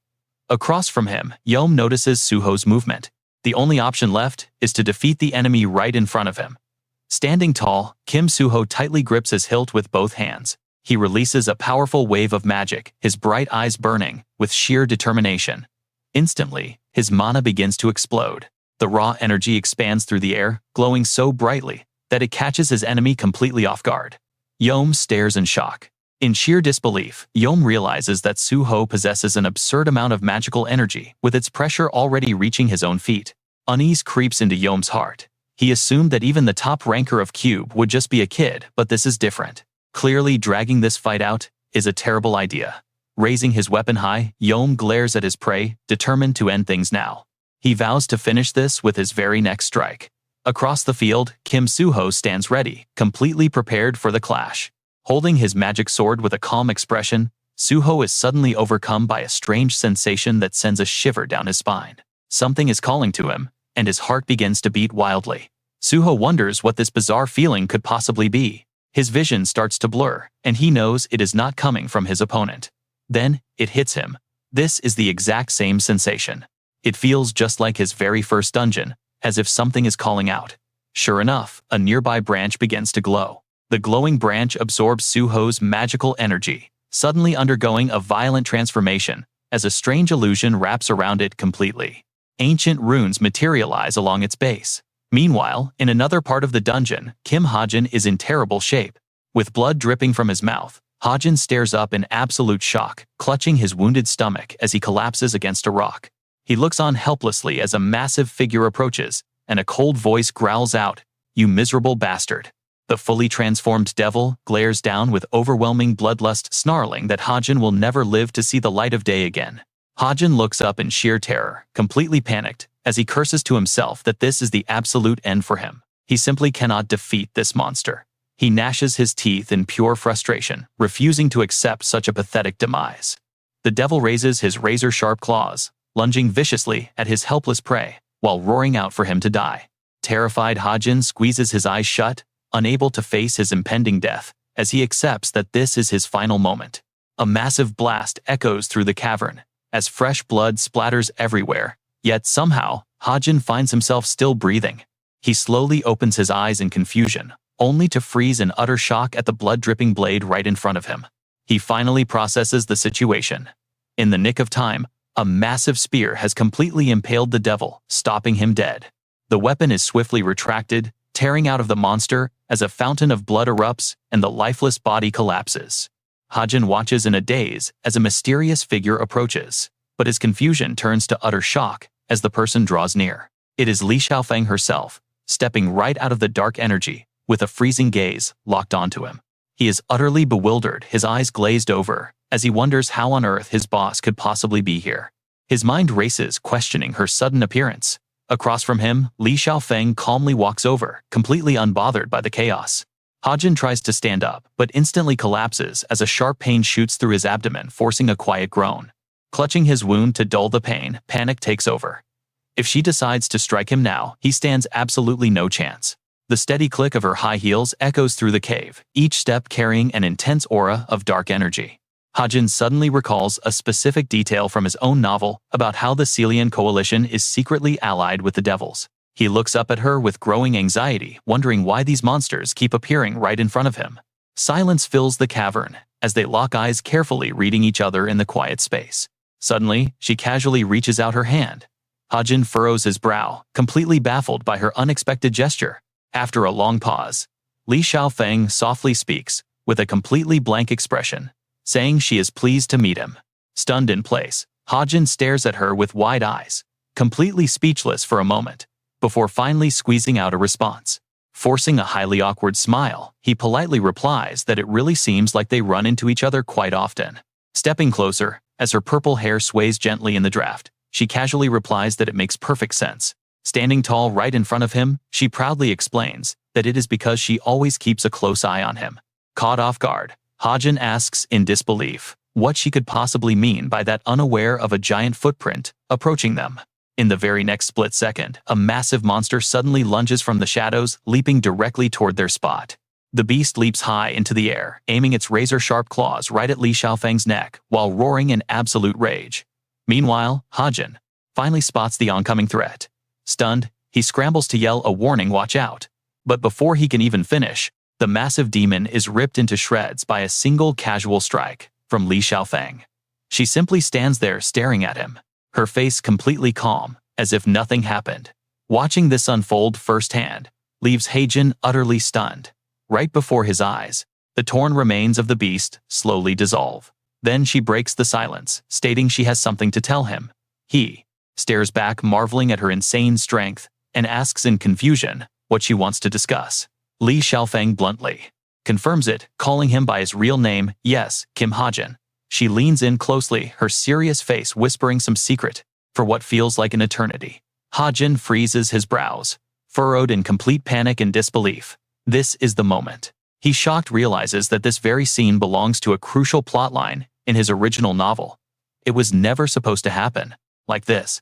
Across from him, Yom notices Suho's movement. The only option left is to defeat the enemy right in front of him. Standing tall, Kim Suho tightly grips his hilt with both hands. He releases a powerful wave of magic, his bright eyes burning with sheer determination. Instantly, his mana begins to explode. The raw energy expands through the air, glowing so brightly that it catches his enemy completely off guard. Yom stares in shock. In sheer disbelief, Yom realizes that Suho possesses an absurd amount of magical energy, with its pressure already reaching his own feet. Unease creeps into Yom's heart. He assumed that even the top ranker of Cube would just be a kid, but this is different. Clearly, dragging this fight out is a terrible idea. Raising his weapon high, Yom glares at his prey, determined to end things now. He vows to finish this with his very next strike. Across the field, Kim Suho stands ready, completely prepared for the clash. Holding his magic sword with a calm expression, Suho is suddenly overcome by a strange sensation that sends a shiver down his spine. Something is calling to him, and his heart begins to beat wildly. Suho wonders what this bizarre feeling could possibly be. His vision starts to blur, and he knows it is not coming from his opponent. Then, it hits him. This is the exact same sensation. It feels just like his very first dungeon, as if something is calling out. Sure enough, a nearby branch begins to glow. The glowing branch absorbs Suho's magical energy, suddenly undergoing a violent transformation, as a strange illusion wraps around it completely. Ancient runes materialize along its base. Meanwhile, in another part of the dungeon, Kim Hajin is in terrible shape. With blood dripping from his mouth, Hajin stares up in absolute shock, clutching his wounded stomach as he collapses against a rock. He looks on helplessly as a massive figure approaches, and a cold voice growls out, "You miserable bastard." The fully transformed devil glares down with overwhelming bloodlust, snarling that Hajin will never live to see the light of day again. Hajin looks up in sheer terror, completely panicked, as he curses to himself that this is the absolute end for him. He simply cannot defeat this monster. He gnashes his teeth in pure frustration, refusing to accept such a pathetic demise. The devil raises his razor-sharp claws, lunging viciously at his helpless prey, while roaring out for him to die. Terrified Hajin squeezes his eyes shut, unable to face his impending death, as he accepts that this is his final moment. A massive blast echoes through the cavern, as fresh blood splatters everywhere, yet somehow, Hajin finds himself still breathing. He slowly opens his eyes in confusion, only to freeze in utter shock at the blood-dripping blade right in front of him. He finally processes the situation. In the nick of time, a massive spear has completely impaled the devil, stopping him dead. The weapon is swiftly retracted, tearing out of the monster as a fountain of blood erupts and the lifeless body collapses. Hajin watches in a daze as a mysterious figure approaches, but his confusion turns to utter shock as the person draws near. It is Li Xiaofeng herself, stepping right out of the dark energy, with a freezing gaze locked onto him. He is utterly bewildered, his eyes glazed over, as he wonders how on earth his boss could possibly be here. His mind races, questioning her sudden appearance. Across from him, Li Xiaofeng calmly walks over, completely unbothered by the chaos. Hajin tries to stand up, but instantly collapses as a sharp pain shoots through his abdomen, forcing a quiet groan. Clutching his wound to dull the pain, panic takes over. If she decides to strike him now, he stands absolutely no chance. The steady click of her high heels echoes through the cave, each step carrying an intense aura of dark energy. Hajin suddenly recalls a specific detail from his own novel about how the Celian coalition is secretly allied with the devils. He looks up at her with growing anxiety, wondering why these monsters keep appearing right in front of him. Silence fills the cavern, as they lock eyes, carefully reading each other in the quiet space. Suddenly, she casually reaches out her hand. Hajin furrows his brow, completely baffled by her unexpected gesture. After a long pause, Li Xiaofeng softly speaks, with a completely blank expression, saying she is pleased to meet him. Stunned in place, Hajin stares at her with wide eyes, completely speechless for a moment, before finally squeezing out a response. Forcing a highly awkward smile, he politely replies that it really seems like they run into each other quite often. Stepping closer, as her purple hair sways gently in the draft, she casually replies that it makes perfect sense. Standing tall right in front of him, she proudly explains that it is because she always keeps a close eye on him. Caught off guard, Hajin asks in disbelief what she could possibly mean by that, unaware of a giant footprint approaching them. In the very next split second, a massive monster suddenly lunges from the shadows, leaping directly toward their spot. The beast leaps high into the air, aiming its razor-sharp claws right at Li Xiaofeng's neck, while roaring in absolute rage. Meanwhile, Hajin finally spots the oncoming threat. Stunned, he scrambles to yell a warning, "Watch out!" But before he can even finish, the massive demon is ripped into shreds by a single casual strike from Li Xiaofeng. She simply stands there staring at him, her face completely calm, as if nothing happened. Watching this unfold firsthand leaves Hajin utterly stunned. Right before his eyes, the torn remains of the beast slowly dissolve. Then she breaks the silence, stating she has something to tell him. He stares back, marveling at her insane strength, and asks in confusion what she wants to discuss. Li Xiaofeng bluntly confirms it, calling him by his real name, yes, Kim Hajin. She leans in closely, her serious face whispering some secret for what feels like an eternity. Hajin freezes his brows, furrowed in complete panic and disbelief. This is the moment. He shocked realizes that this very scene belongs to a crucial plotline in his original novel. It was never supposed to happen like this.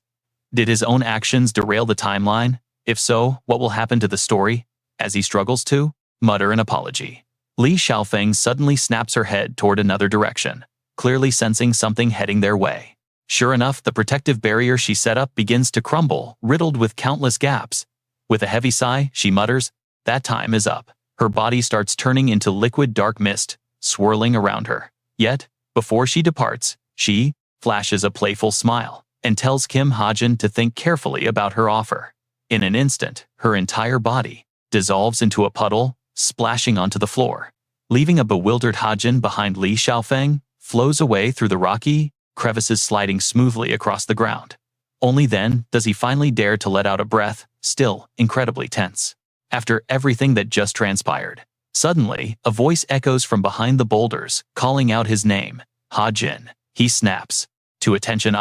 Did his own actions derail the timeline? If so, what will happen to the story? As he struggles to mutter an apology, Li Xiaofeng suddenly snaps her head toward another direction, clearly sensing something heading their way. Sure enough, the protective barrier she set up begins to crumble, riddled with countless gaps. With a heavy sigh, she mutters, "That time is up." Her body starts turning into liquid dark mist, swirling around her. Yet, before she departs, she flashes a playful smile and tells Kim Hajin to think carefully about her offer. In an instant, her entire body dissolves into a puddle, splashing onto the floor. Leaving a bewildered Hajin behind, Li Xiaofeng flows away through the rocky crevices, sliding smoothly across the ground. Only then does he finally dare to let out a breath, still incredibly tense. After everything that just transpired, suddenly, a voice echoes from behind the boulders, calling out his name, Hajin. He snaps to attention.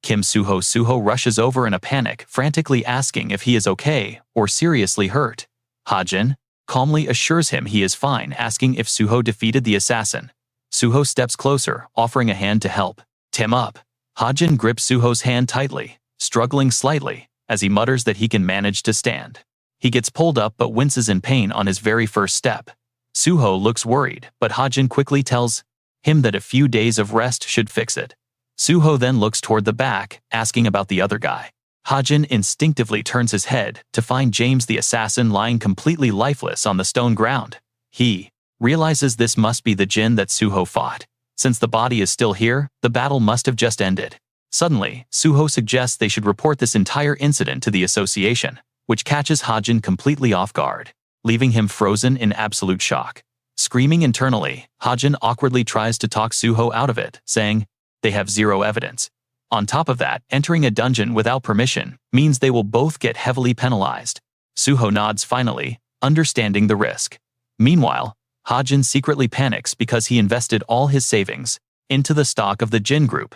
Kim Suho rushes over in a panic, frantically asking if he is okay or seriously hurt. Hajin calmly assures him he is fine, asking if Suho defeated the assassin. Suho steps closer, offering a hand to help him up. Hajin grips Suho's hand tightly, struggling slightly, as he mutters that he can manage to stand. He gets pulled up but winces in pain on his very first step. Suho looks worried, but Hajin quickly tells him that a few days of rest should fix it. Suho then looks toward the back, asking about the other guy. Hajin instinctively turns his head to find James the assassin lying completely lifeless on the stone ground. He realizes this must be the Jin that Suho fought. Since the body is still here, the battle must have just ended. Suddenly, Suho suggests they should report this entire incident to the association, which catches Hajin completely off guard, leaving him frozen in absolute shock. Screaming internally, Hajin awkwardly tries to talk Suho out of it, saying they have zero evidence. On top of that, entering a dungeon without permission means they will both get heavily penalized. Suho nods finally, understanding the risk. Meanwhile, Hajin secretly panics because he invested all his savings into the stock of the Jin group.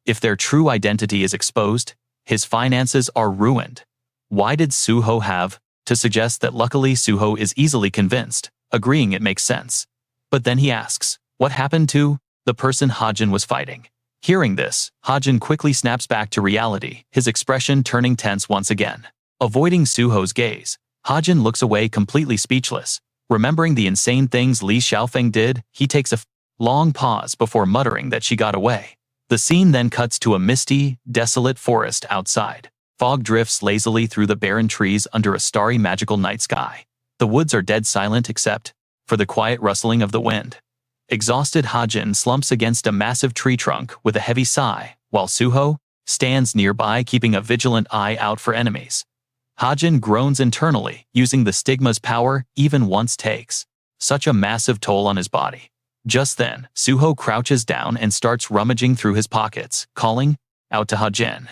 If their true identity is exposed, his finances are ruined. Why did Suho have to suggest that? Luckily, Suho is easily convinced, agreeing it makes sense. But then he asks, what happened to the person Hajin was fighting? Hearing this, Hajin quickly snaps back to reality, his expression turning tense once again. Avoiding Suho's gaze, Hajin looks away completely speechless. Remembering the insane things Li Xiaofeng did, he takes a long pause before muttering that she got away. The scene then cuts to a misty, desolate forest outside. Fog drifts lazily through the barren trees under a starry magical night sky. The woods are dead silent except for the quiet rustling of the wind. Exhausted Hajin slumps against a massive tree trunk with a heavy sigh, while Suho stands nearby, keeping a vigilant eye out for enemies. Hajin groans internally, using the stigma's power even once takes such a massive toll on his body. Just then, Suho crouches down and starts rummaging through his pockets, calling out to Hajin.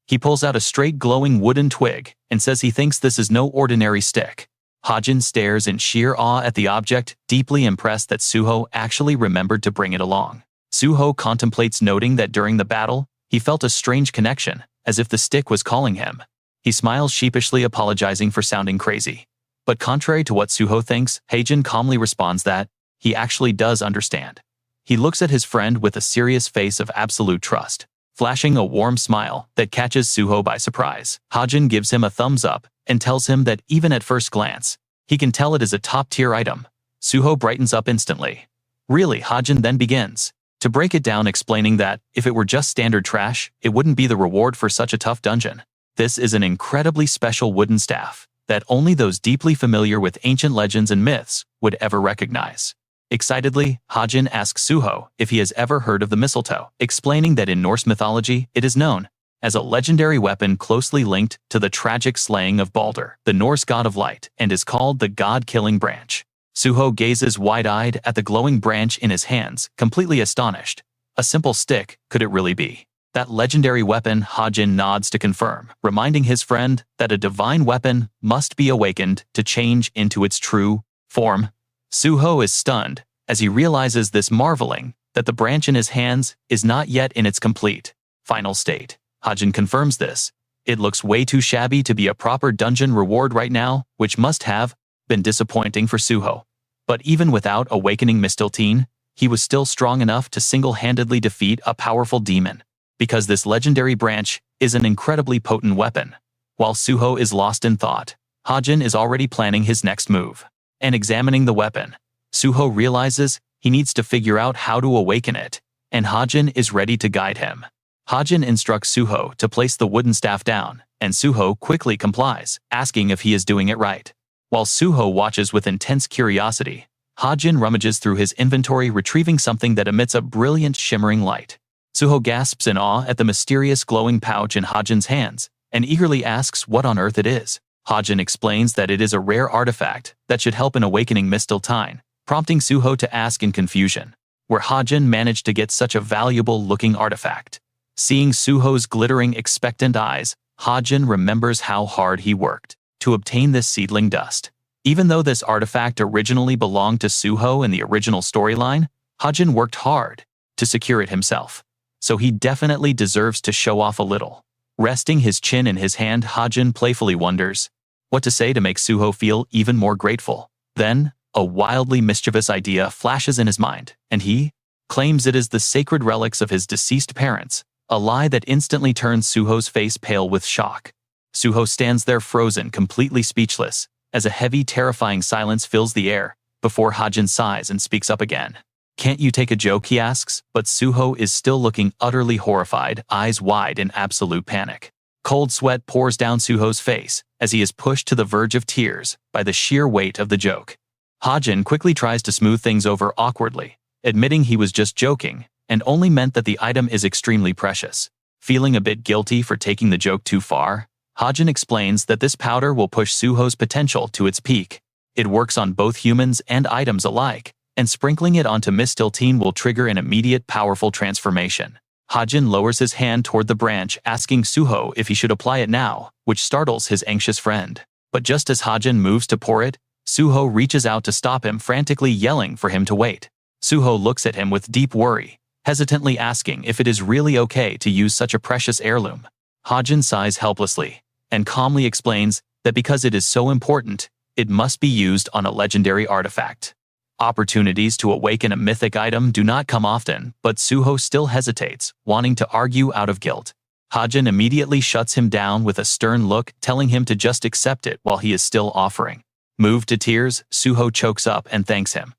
He pulls out a straight glowing wooden twig and says he thinks this is no ordinary stick. Hajin stares in sheer awe at the object, deeply impressed that Suho actually remembered to bring it along. Suho contemplates, noting that during the battle, he felt a strange connection, as if the stick was calling him. He smiles sheepishly, apologizing for sounding crazy. But contrary to what Suho thinks, Hajin calmly responds that he actually does understand. He looks at his friend with a serious face of absolute trust, flashing a warm smile that catches Suho by surprise. Hajin gives him a thumbs up and tells him that even at first glance, he can tell it is a top-tier item. Suho brightens up instantly. Really, Hajin then begins to break it down, explaining that if it were just standard trash, it wouldn't be the reward for such a tough dungeon. This is an incredibly special wooden staff that only those deeply familiar with ancient legends and myths would ever recognize. Excitedly, Hajin asks Suho if he has ever heard of the mistletoe, explaining that in Norse mythology, it is known as a legendary weapon closely linked to the tragic slaying of Balder, the Norse god of light, and is called the god-killing branch. Suho gazes wide-eyed at the glowing branch in his hands, completely astonished. A simple stick, could it really be that legendary weapon? Hajin nods to confirm, reminding his friend that a divine weapon must be awakened to change into its true form. Suho is stunned as he realizes this, marveling that the branch in his hands is not yet in its complete final state. Hajin confirms this. It looks way too shabby to be a proper dungeon reward right now, which must have been disappointing for Suho. But even without awakening Mistletoe, he was still strong enough to single-handedly defeat a powerful demon, because this legendary branch is an incredibly potent weapon. While Suho is lost in thought, Hajin is already planning his next move. And examining the weapon, Suho realizes he needs to figure out how to awaken it, and Hajin is ready to guide him. Hajin instructs Suho to place the wooden staff down, and Suho quickly complies, asking if he is doing it right. While Suho watches with intense curiosity, Hajin rummages through his inventory, retrieving something that emits a brilliant shimmering light. Suho gasps in awe at the mysterious glowing pouch in Hajin's hands, and eagerly asks what on earth it is. Hajin explains that it is a rare artifact that should help in awakening Mistletoe, prompting Suho to ask in confusion where Hajin managed to get such a valuable-looking artifact. Seeing Suho's glittering, expectant eyes, Hajin remembers how hard he worked to obtain this seedling dust. Even though this artifact originally belonged to Suho in the original storyline, Hajin worked hard to secure it himself, so he definitely deserves to show off a little. Resting his chin in his hand, Hajin playfully wonders what to say to make Suho feel even more grateful. Then, a wildly mischievous idea flashes in his mind, and he claims it is the sacred relics of his deceased parents, a lie that instantly turns Suho's face pale with shock. Suho stands there frozen, completely speechless, as a heavy, terrifying silence fills the air, before Hajin sighs and speaks up again. "Can't you take a joke?" he asks, but Suho is still looking utterly horrified, eyes wide in absolute panic. Cold sweat pours down Suho's face as he is pushed to the verge of tears by the sheer weight of the joke. Hajin quickly tries to smooth things over awkwardly, admitting he was just joking and only meant that the item is extremely precious. Feeling a bit guilty for taking the joke too far, Hajin explains that this powder will push Suho's potential to its peak. It works on both humans and items alike, and sprinkling it onto Mistletoe will trigger an immediate powerful transformation. Hajin lowers his hand toward the branch, asking Suho if he should apply it now, which startles his anxious friend. But just as Hajin moves to pour it, Suho reaches out to stop him, frantically yelling for him to wait. Suho looks at him with deep worry, hesitantly asking if it is really okay to use such a precious heirloom. Hajin sighs helplessly and calmly explains that because it is so important, it must be used on a legendary artifact. Opportunities to awaken a mythic item do not come often, but Suho still hesitates, wanting to argue out of guilt. Hajin immediately shuts him down with a stern look, telling him to just accept it while he is still offering. Moved to tears, Suho chokes up and thanks him.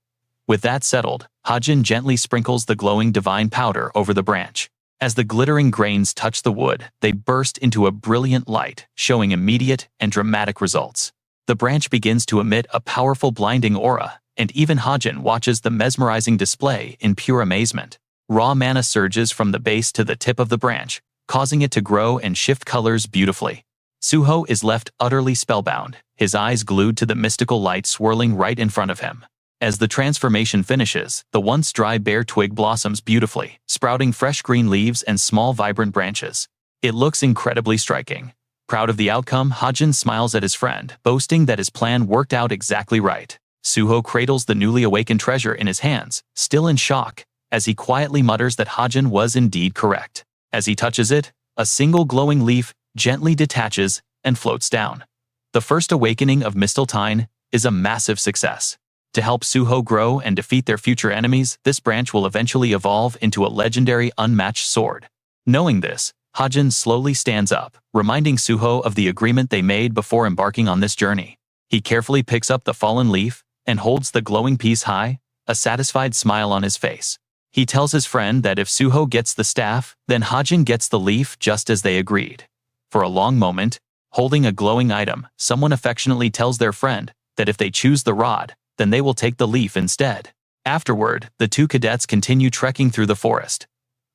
With that settled, Hajin gently sprinkles the glowing divine powder over the branch. As the glittering grains touch the wood, they burst into a brilliant light, showing immediate and dramatic results. The branch begins to emit a powerful, blinding aura, and even Hajin watches the mesmerizing display in pure amazement. Raw mana surges from the base to the tip of the branch, causing it to grow and shift colors beautifully. Suho is left utterly spellbound, his eyes glued to the mystical light swirling right in front of him. As the transformation finishes, the once dry bare twig blossoms beautifully, sprouting fresh green leaves and small vibrant branches. It looks incredibly striking. Proud of the outcome, Hajin smiles at his friend, boasting that his plan worked out exactly right. Suho cradles the newly awakened treasure in his hands, still in shock, as he quietly mutters that Hajin was indeed correct. As he touches it, a single glowing leaf gently detaches and floats down. The first awakening of Mistletoe is a massive success. To help Suho grow and defeat their future enemies, this branch will eventually evolve into a legendary unmatched sword. Knowing this, Hajin slowly stands up, reminding Suho of the agreement they made before embarking on this journey. He carefully picks up the fallen leaf and holds the glowing piece high, a satisfied smile on his face. He tells his friend that if Suho gets the staff, then Hajin gets the leaf just as they agreed. For a long moment, holding a glowing item, someone affectionately tells their friend that if they choose the rod, then they will take the leaf instead. Afterward, the two cadets continue trekking through the forest.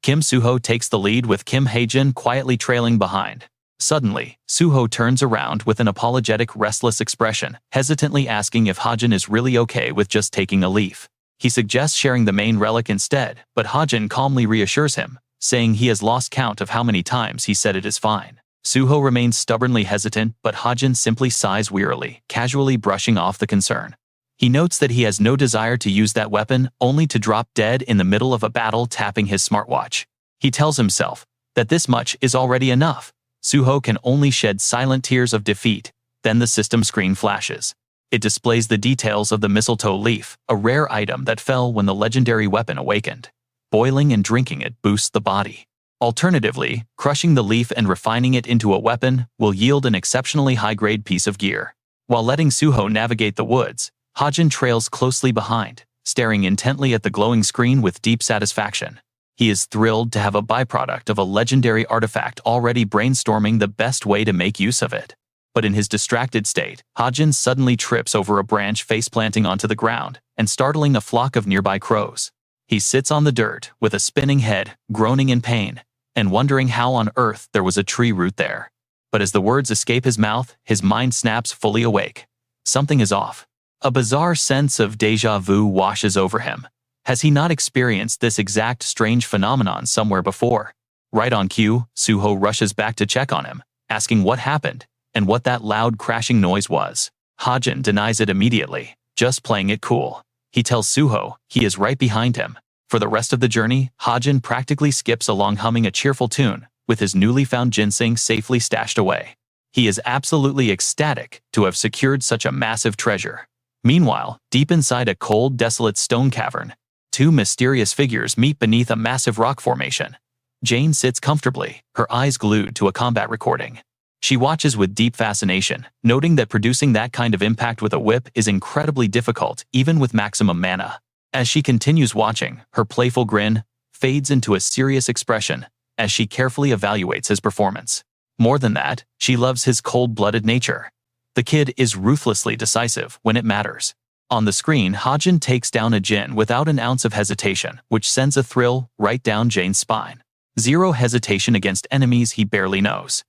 Kim Suho takes the lead with Kim Hajin quietly trailing behind. Suddenly, Suho turns around with an apologetic, restless expression, hesitantly asking if Hajin is really okay with just taking a leaf. He suggests sharing the main relic instead, but Hajin calmly reassures him, saying he has lost count of how many times he said it is fine. Suho remains stubbornly hesitant, but Hajin simply sighs wearily, casually brushing off the concern. He notes that he has no desire to use that weapon, only to drop dead in the middle of a battle tapping his smartwatch. He tells himself that this much is already enough. Suho can only shed silent tears of defeat. Then the system screen flashes. It displays the details of the mistletoe leaf, a rare item that fell when the legendary weapon awakened. Boiling and drinking it boosts the body. Alternatively, crushing the leaf and refining it into a weapon will yield an exceptionally high-grade piece of gear. While letting Suho navigate the woods, Hajin trails closely behind, staring intently at the glowing screen with deep satisfaction. He is thrilled to have a byproduct of a legendary artifact, already brainstorming the best way to make use of it. But in his distracted state, Hajin suddenly trips over a branch, face-planting onto the ground and startling a flock of nearby crows. He sits on the dirt with a spinning head, groaning in pain, and wondering how on earth there was a tree root there. But as the words escape his mouth, his mind snaps fully awake. Something is off. A bizarre sense of déjà vu washes over him. Has he not experienced this exact strange phenomenon somewhere before? Right on cue, Suho rushes back to check on him, asking what happened and what that loud crashing noise was. Hajin denies it immediately, just playing it cool. He tells Suho he is right behind him. For the rest of the journey, Hajin practically skips along humming a cheerful tune, with his newly found ginseng safely stashed away. He is absolutely ecstatic to have secured such a massive treasure. Meanwhile, deep inside a cold, desolate stone cavern, two mysterious figures meet beneath a massive rock formation. Jane sits comfortably, her eyes glued to a combat recording. She watches with deep fascination, noting that producing that kind of impact with a whip is incredibly difficult, even with maximum mana. As she continues watching, her playful grin fades into a serious expression as she carefully evaluates his performance. More than that, she loves his cold-blooded nature. The kid is ruthlessly decisive when it matters. On the screen, Hajin takes down a Jin without an ounce of hesitation, which sends a thrill right down Jane's spine. Zero hesitation against enemies he barely knows.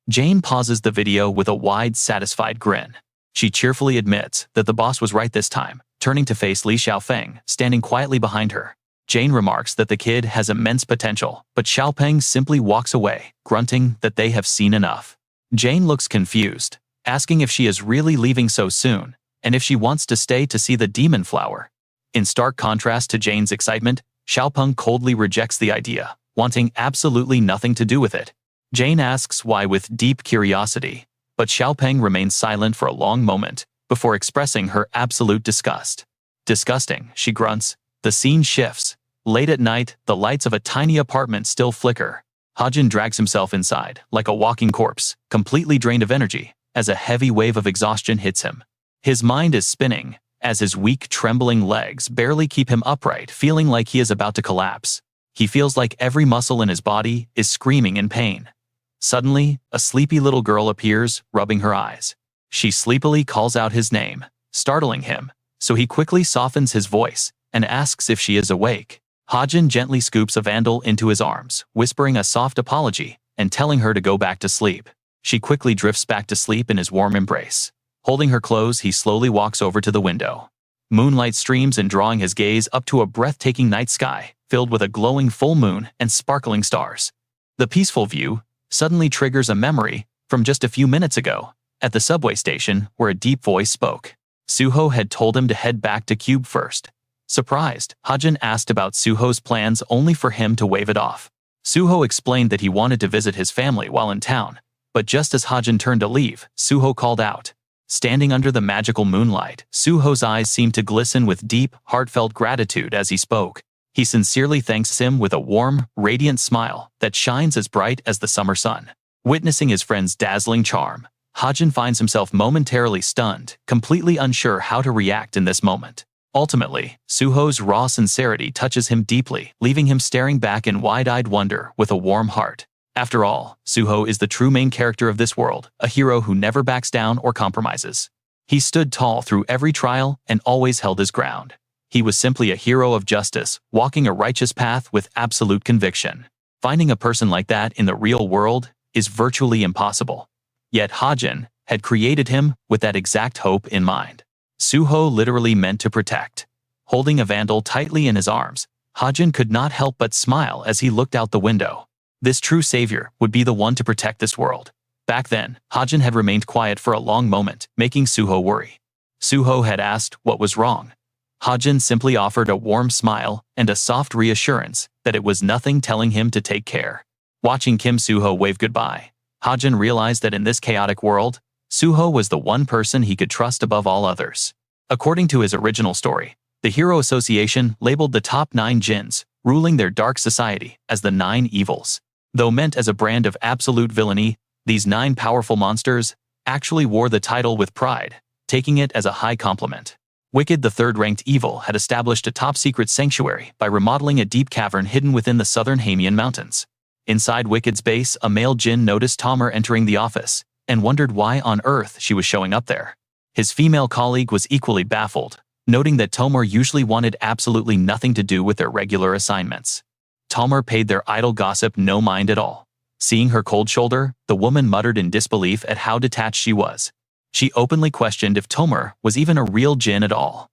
Jane pauses the video with a wide, satisfied grin. She cheerfully admits that the boss was right this time, turning to face Li Xiaofeng, standing quietly behind her. Jane remarks that the kid has immense potential, but Xiaopeng simply walks away, grunting that they have seen enough. Jane looks confused, asking if she is really leaving so soon, and if she wants to stay to see the demon flower. In stark contrast to Jane's excitement, Xiaopeng coldly rejects the idea, wanting absolutely nothing to do with it. Jane asks why with deep curiosity, but Xiaopeng remains silent for a long moment, before expressing her absolute disgust. Disgusting, she grunts. The scene shifts. Late at night, the lights of a tiny apartment still flicker. Hajin drags himself inside, like a walking corpse, completely drained of energy, as a heavy wave of exhaustion hits him. His mind is spinning, as his weak, trembling legs barely keep him upright, feeling like he is about to collapse. He feels like every muscle in his body is screaming in pain. Suddenly, a sleepy little girl appears, rubbing her eyes. She sleepily calls out his name, startling him, so he quickly softens his voice and asks if she is awake. Hajin gently scoops a vandal into his arms, whispering a soft apology and telling her to go back to sleep. She quickly drifts back to sleep in his warm embrace. Holding her close, he slowly walks over to the window. Moonlight streams in, drawing his gaze up to a breathtaking night sky, filled with a glowing full moon and sparkling stars. The peaceful view suddenly triggers a memory from just a few minutes ago, at the subway station where a deep voice spoke. Suho had told him to head back to Cube first. Surprised, Hajin asked about Suho's plans only for him to wave it off. Suho explained that he wanted to visit his family while in town, but just as Hajin turned to leave, Suho called out, Standing under the magical moonlight, Suho's eyes seemed to glisten with deep, heartfelt gratitude as he spoke. He sincerely thanks Sim with a warm, radiant smile that shines as bright as the summer sun. Witnessing his friend's dazzling charm, Hajin finds himself momentarily stunned, completely unsure how to react in this moment. Ultimately, Suho's raw sincerity touches him deeply, leaving him staring back in wide-eyed wonder with a warm heart. After all, Suho is the true main character of this world, a hero who never backs down or compromises. He stood tall through every trial and always held his ground. He was simply a hero of justice, walking a righteous path with absolute conviction. Finding a person like that in the real world is virtually impossible. Yet Hajin had created him with that exact hope in mind. Suho literally meant to protect. Holding a vandal tightly in his arms, Hajin could not help but smile as he looked out the window. This true savior would be the one to protect this world. Back then, Hajin had remained quiet for a long moment, making Suho worry. Suho had asked what was wrong. Hajin simply offered a warm smile and a soft reassurance that it was nothing, telling him to take care. Watching Kim Suho wave goodbye, Hajin realized that in this chaotic world, Suho was the one person he could trust above all others. According to his original story, the Hero Association labeled the top 9 jinns, ruling their dark society, as the 9 evils. Though meant as a brand of absolute villainy, these 9 powerful monsters actually wore the title with pride, taking it as a high compliment. Wicked, the third-ranked evil, had established a top-secret sanctuary by remodeling a deep cavern hidden within the southern Hamian mountains. Inside Wicked's base, a male jinn noticed Tomer entering the office and wondered why on earth she was showing up there. His female colleague was equally baffled, noting that Tomer usually wanted absolutely nothing to do with their regular assignments. Tomer paid their idle gossip no mind at all. Seeing her cold shoulder, the woman muttered in disbelief at how detached she was. She openly questioned if Tomer was even a real jinn at all.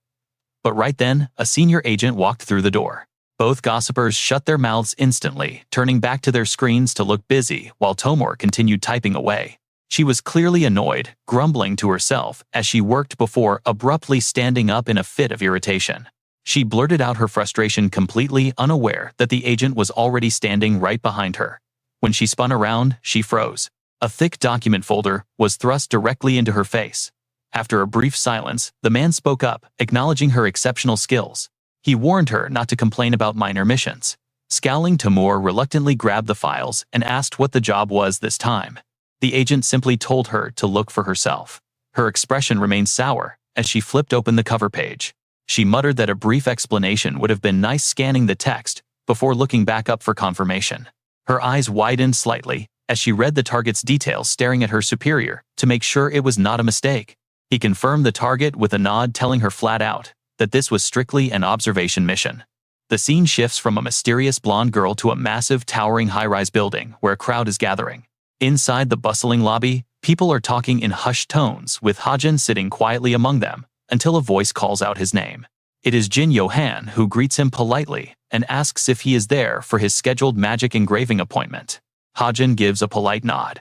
But right then, a senior agent walked through the door. Both gossipers shut their mouths instantly, turning back to their screens to look busy while Tomer continued typing away. She was clearly annoyed, grumbling to herself as she worked before abruptly standing up in a fit of irritation. She blurted out her frustration, completely unaware that the agent was already standing right behind her. When she spun around, she froze. A thick document folder was thrust directly into her face. After a brief silence, the man spoke up, acknowledging her exceptional skills. He warned her not to complain about minor missions. Scowling, Tomer reluctantly grabbed the files and asked what the job was this time. The agent simply told her to look for herself. Her expression remained sour as she flipped open the cover page. She muttered that a brief explanation would have been nice, scanning the text before looking back up for confirmation. Her eyes widened slightly as she read the target's details, staring at her superior to make sure it was not a mistake. He confirmed the target with a nod, telling her flat out that this was strictly an observation mission. The scene shifts from a mysterious blonde girl to a massive, towering high-rise building where a crowd is gathering. Inside the bustling lobby, people are talking in hushed tones, with Hajin sitting quietly among them, until a voice calls out his name. It is Jin Yohan, who greets him politely and asks if he is there for his scheduled magic engraving appointment. Hajin gives a polite nod.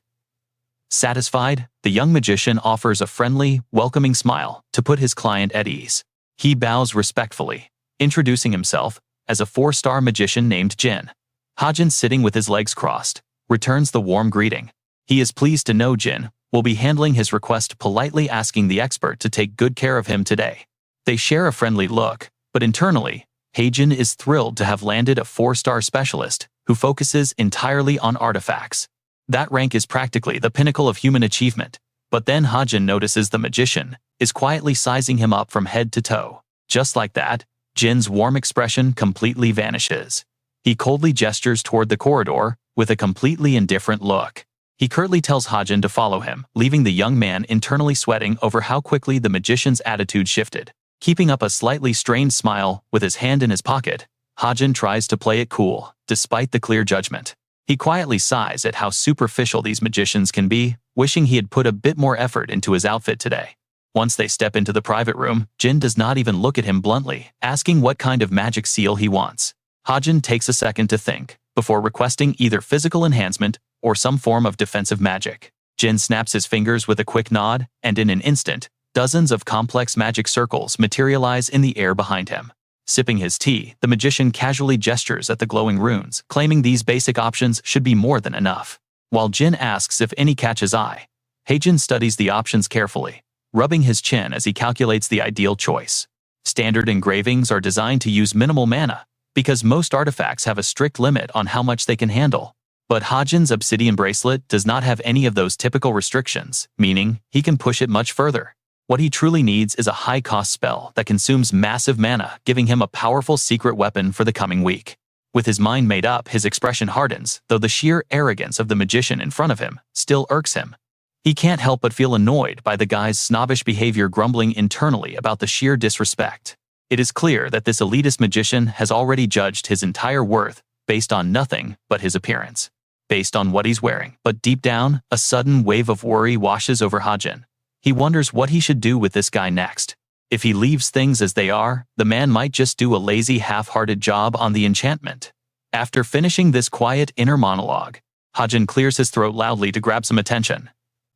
Satisfied, the young magician offers a friendly, welcoming smile to put his client at ease. He bows respectfully, introducing himself as a 4-star magician named Jin. Hajin, sitting with his legs crossed, returns the warm greeting. He is pleased to know Jin will be handling his request, politely asking the expert to take good care of him today. They share a friendly look, but internally, Hajin is thrilled to have landed a 4-star specialist who focuses entirely on artifacts. That rank is practically the pinnacle of human achievement, but then Hajin notices the magician is quietly sizing him up from head to toe. Just like that, Jin's warm expression completely vanishes. He coldly gestures toward the corridor with a completely indifferent look. He curtly tells Hajin to follow him, leaving the young man internally sweating over how quickly the magician's attitude shifted. Keeping up a slightly strained smile with his hand in his pocket, Hajin tries to play it cool, despite the clear judgment. He quietly sighs at how superficial these magicians can be, wishing he had put a bit more effort into his outfit today. Once they step into the private room, Jin does not even look at him bluntly, asking what kind of magic seal he wants. Hajin takes a second to think, before requesting either physical enhancement or some form of defensive magic. Jin snaps his fingers with a quick nod, and in an instant, dozens of complex magic circles materialize in the air behind him. Sipping his tea, the magician casually gestures at the glowing runes, claiming these basic options should be more than enough. While Jin asks if any catch his eye, Hajin studies the options carefully. rubbing his chin as he calculates the ideal choice. Standard engravings are designed to use minimal mana, because most artifacts have a strict limit on how much they can handle. But Hajin's obsidian bracelet does not have any of those typical restrictions, meaning he can push it much further. What he truly needs is a high-cost spell that consumes massive mana, giving him a powerful secret weapon for the coming week. With his mind made up, his expression hardens, though the sheer arrogance of the magician in front of him still irks him. He can't help but feel annoyed by the guy's snobbish behavior, grumbling internally about the sheer disrespect. It is clear that this elitist magician has already judged his entire worth based on nothing but his appearance, based on what he's wearing. But deep down, a sudden wave of worry washes over Hajin. He wonders what he should do with this guy next. If he leaves things as they are, the man might just do a lazy, half-hearted job on the enchantment. After finishing this quiet inner monologue, Hajin clears his throat loudly to grab some attention.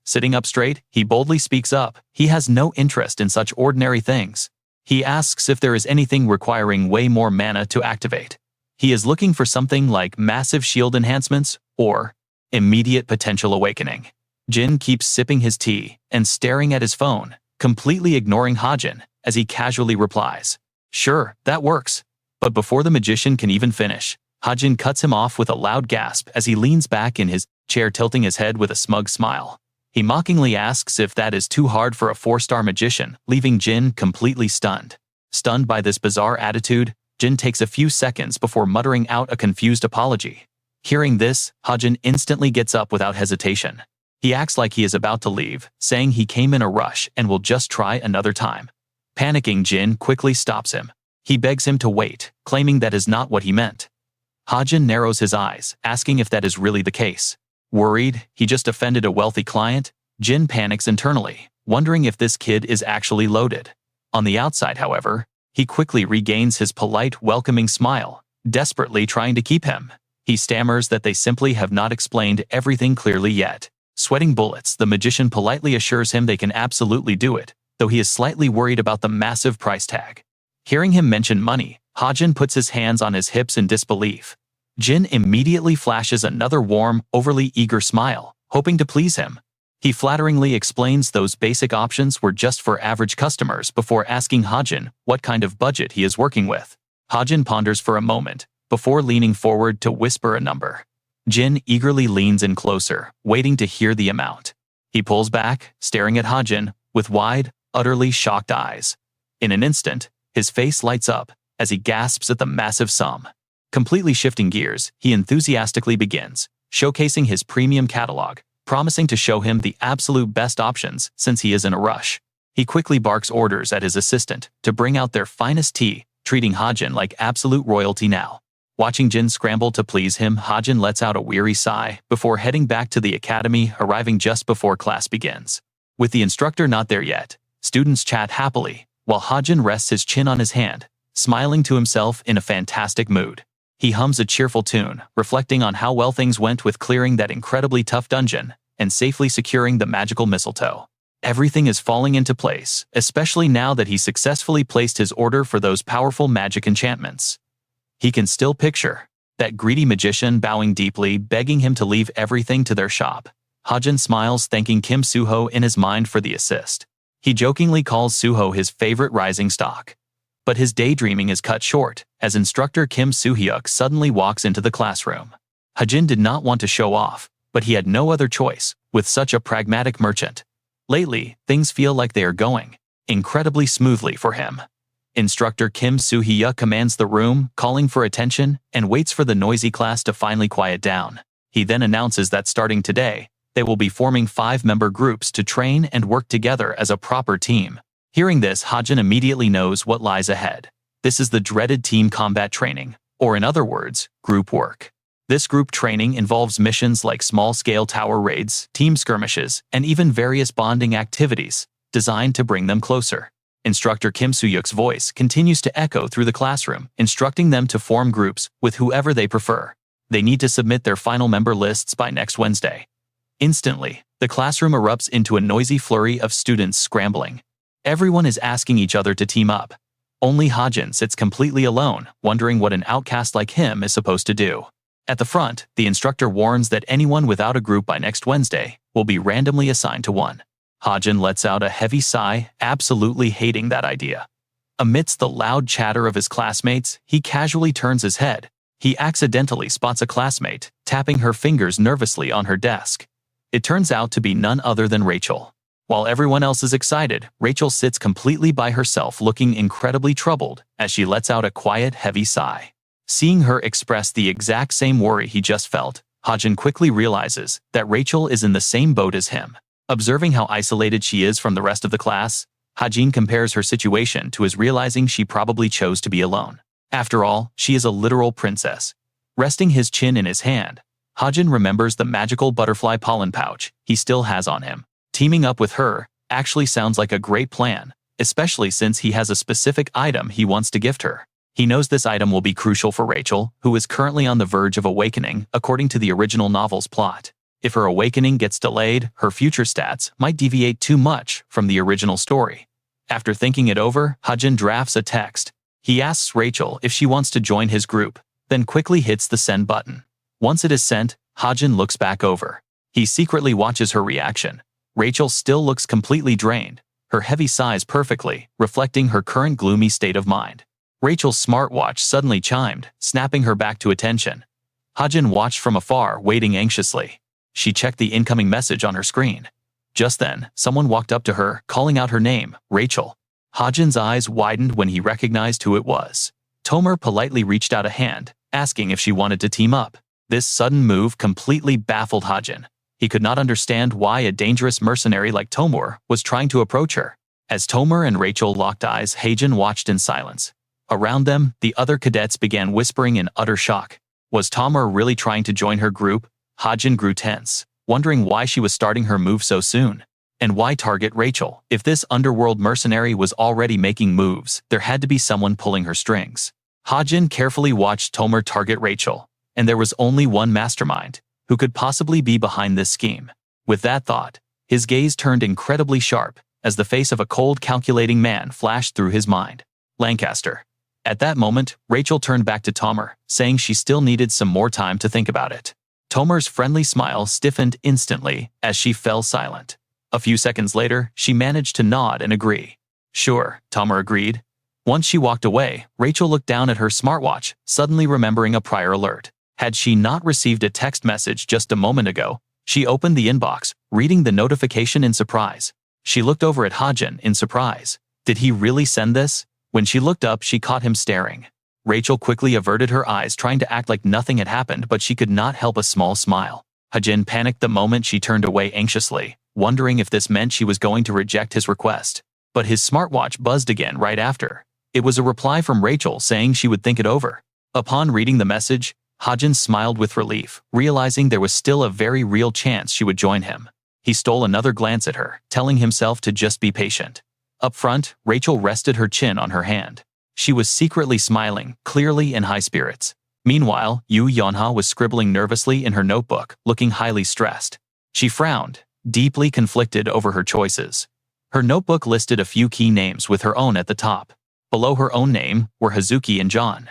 Sitting up straight, he boldly speaks up. He has no interest in such ordinary things. He asks if there is anything requiring way more mana to activate. He is looking for something like massive shield enhancements or immediate potential awakening. Jin keeps sipping his tea and staring at his phone, completely ignoring Hajin as he casually replies, "Sure, that works." But before the magician can even finish, Hajin cuts him off with a loud gasp as he leans back in his chair, tilting his head with a smug smile. He mockingly asks if that is too hard for a 4-star magician, leaving Jin completely stunned. Stunned by this bizarre attitude, Jin takes a few seconds before muttering out a confused apology. Hearing this, Hajin instantly gets up without hesitation. He acts like he is about to leave, saying he came in a rush and will just try another time. Panicking, Jin quickly stops him. He begs him to wait, claiming that is not what he meant. Hajin narrows his eyes, asking if that is really the case. Worried he just offended a wealthy client, Jin panics internally, wondering if this kid is actually loaded. On the outside, however, he quickly regains his polite, welcoming smile, desperately trying to keep him. He stammers that they simply have not explained everything clearly yet. Sweating bullets, the magician politely assures him they can absolutely do it, though he is slightly worried about the massive price tag. Hearing him mention money, Hajin puts his hands on his hips in disbelief. Jin immediately flashes another warm, overly eager smile, hoping to please him. He flatteringly explains those basic options were just for average customers before asking Hajin what kind of budget he is working with. Hajin ponders for a moment, before leaning forward to whisper a number. Jin eagerly leans in closer, waiting to hear the amount. He pulls back, staring at Hajin, with wide, utterly shocked eyes. In an instant, his face lights up, as he gasps at the massive sum. Completely shifting gears, he enthusiastically begins, showcasing his premium catalog, promising to show him the absolute best options since he is in a rush. He quickly barks orders at his assistant to bring out their finest tea, treating Hajin like absolute royalty now. Watching Jin scramble to please him, Hajin lets out a weary sigh before heading back to the academy, arriving just before class begins. With the instructor not there yet, students chat happily, while Hajin rests his chin on his hand, smiling to himself in a fantastic mood. He hums a cheerful tune, reflecting on how well things went with clearing that incredibly tough dungeon and safely securing the magical mistletoe. Everything is falling into place, especially now that he successfully placed his order for those powerful magic enchantments. He can still picture that greedy magician bowing deeply, begging him to leave everything to their shop. Hajin smiles, thanking Kim Suho in his mind for the assist. He jokingly calls Suho his favorite rising stock. But his daydreaming is cut short, as instructor Kim Soo-hyuk suddenly walks into the classroom. Hajin did not want to show off, but he had no other choice, with such a pragmatic merchant. Lately, things feel like they are going incredibly smoothly for him. Instructor Kim Soo-hyuk commands the room, calling for attention, and waits for the noisy class to finally quiet down. He then announces that starting today, they will be forming 5-member groups to train and work together as a proper team. Hearing this, Hajin immediately knows what lies ahead. This is the dreaded team combat training, or in other words, group work. This group training involves missions like small-scale tower raids, team skirmishes, and even various bonding activities, designed to bring them closer. Instructor Kim Soo-hyuk's voice continues to echo through the classroom, instructing them to form groups with whoever they prefer. They need to submit their final member lists by next Wednesday. Instantly, the classroom erupts into a noisy flurry of students scrambling. Everyone is asking each other to team up. Only Hajin sits completely alone, wondering what an outcast like him is supposed to do. At the front, the instructor warns that anyone without a group by next Wednesday will be randomly assigned to one. Hajin lets out a heavy sigh, absolutely hating that idea. Amidst the loud chatter of his classmates, he casually turns his head. He accidentally spots a classmate, tapping her fingers nervously on her desk. It turns out to be none other than Rachel. While everyone else is excited, Rachel sits completely by herself looking incredibly troubled as she lets out a quiet, heavy sigh. Seeing her express the exact same worry he just felt, Hajin quickly realizes that Rachel is in the same boat as him. Observing how isolated she is from the rest of the class, Hajin compares her situation to his realizing she probably chose to be alone. After all, she is a literal princess. Resting his chin in his hand, Hajin remembers the magical butterfly pollen pouch he still has on him. Teaming up with her actually sounds like a great plan, especially since he has a specific item he wants to gift her. He knows this item will be crucial for Rachel, who is currently on the verge of awakening according to the original novel's plot. If her awakening gets delayed, her future stats might deviate too much from the original story. After thinking it over, Hajin drafts a text. He asks Rachel if she wants to join his group, then quickly hits the send button. Once it is sent, Hajin looks back over. He secretly watches her reaction. Rachel still looks completely drained, her heavy sighs perfectly reflecting her current gloomy state of mind. Rachel's smartwatch suddenly chimed, snapping her back to attention. Hajin watched from afar, waiting anxiously. She checked the incoming message on her screen. Just then, someone walked up to her, calling out her name, Rachel. Hajin's eyes widened when he recognized who it was. Tomer politely reached out a hand, asking if she wanted to team up. This sudden move completely baffled Hajin. He could not understand why a dangerous mercenary like Tomer was trying to approach her. As Tomer and Rachel locked eyes, Hajin watched in silence. Around them, the other cadets began whispering in utter shock. Was Tomer really trying to join her group? Hajin grew tense, wondering why she was starting her move so soon. And why target Rachel? If this underworld mercenary was already making moves, there had to be someone pulling her strings. Hajin carefully watched Tomer target Rachel, and there was only one mastermind who could possibly be behind this scheme. With that thought, his gaze turned incredibly sharp as the face of a cold, calculating man flashed through his mind. Lancaster. At that moment, Rachel turned back to Tomer, saying she still needed some more time to think about it. Tomer's friendly smile stiffened instantly as she fell silent. A few seconds later, she managed to nod and agree. Sure, Tomer agreed. Once she walked away, Rachel looked down at her smartwatch, suddenly remembering a prior alert. Had she not received a text message just a moment ago, she opened the inbox, reading the notification in surprise. She looked over at Hajin in surprise. Did he really send this? When she looked up, she caught him staring. Rachel quickly averted her eyes, trying to act like nothing had happened, but she could not help a small smile. Hajin panicked the moment she turned away anxiously, wondering if this meant she was going to reject his request. But his smartwatch buzzed again right after. It was a reply from Rachel saying she would think it over. Upon reading the message, Hajin smiled with relief, realizing there was still a very real chance she would join him. He stole another glance at her, telling himself to just be patient. Up front, Rachel rested her chin on her hand. She was secretly smiling, clearly in high spirits. Meanwhile, Yu Yonha was scribbling nervously in her notebook, looking highly stressed. She frowned, deeply conflicted over her choices. Her notebook listed a few key names with her own at the top. Below her own name were Hazuki and John.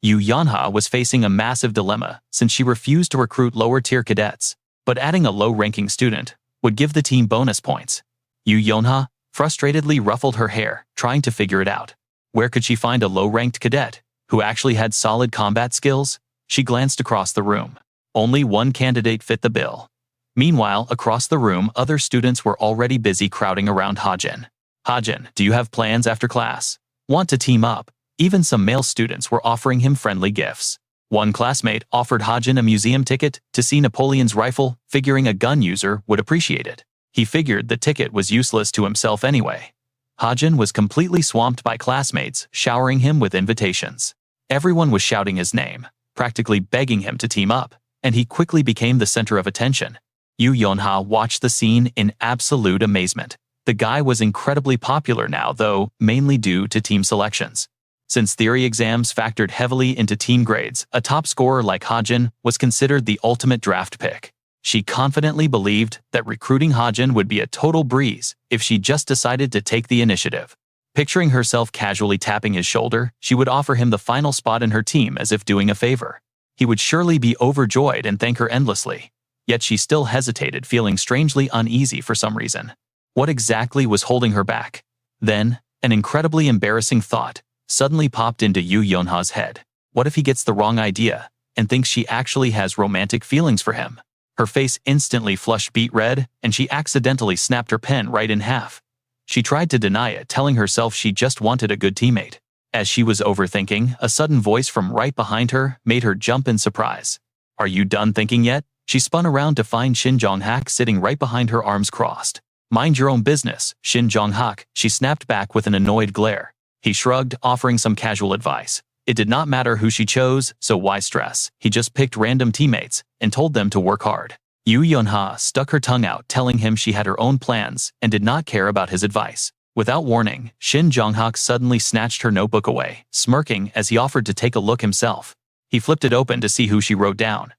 Yu Yonha was facing a massive dilemma since she refused to recruit lower-tier cadets, but adding a low-ranking student would give the team bonus points. Yu Yonha frustratedly ruffled her hair, trying to figure it out. Where could she find a low-ranked cadet who actually had solid combat skills? She glanced across the room. Only one candidate fit the bill. Meanwhile, across the room, other students were already busy crowding around Hajin. Hajin, do you have plans after class? Want to team up? Even some male students were offering him friendly gifts. One classmate offered Hajin a museum ticket to see Napoleon's rifle, figuring a gun user would appreciate it. He figured the ticket was useless to himself anyway. Hajin was completely swamped by classmates, showering him with invitations. Everyone was shouting his name, practically begging him to team up, and he quickly became the center of attention. Yu Yonha watched the scene in absolute amazement. The guy was incredibly popular now, though, mainly due to team selections. Since theory exams factored heavily into team grades, a top scorer like Hajin was considered the ultimate draft pick. She confidently believed that recruiting Hajin would be a total breeze if she just decided to take the initiative. Picturing herself casually tapping his shoulder, she would offer him the final spot in her team as if doing a favor. He would surely be overjoyed and thank her endlessly. Yet she still hesitated, feeling strangely uneasy for some reason. What exactly was holding her back? Then, an incredibly embarrassing thought suddenly popped into Yu Yonha's head. What if he gets the wrong idea and thinks she actually has romantic feelings for him? Her face instantly flushed beet red, and she accidentally snapped her pen right in half. She tried to deny it, telling herself she just wanted a good teammate. As she was overthinking, a sudden voice from right behind her made her jump in surprise. "Are you done thinking yet?" She spun around to find Shin Jong-hak sitting right behind her, arms crossed. "Mind your own business, Shin Jong-hak," she snapped back with an annoyed glare. He shrugged, offering some casual advice. It did not matter who she chose, so why stress? He just picked random teammates and told them to work hard. Yu Yonha stuck her tongue out, telling him she had her own plans and did not care about his advice. Without warning, Shin Jong-hak suddenly snatched her notebook away, smirking as he offered to take a look himself. He flipped it open to see who she wrote down.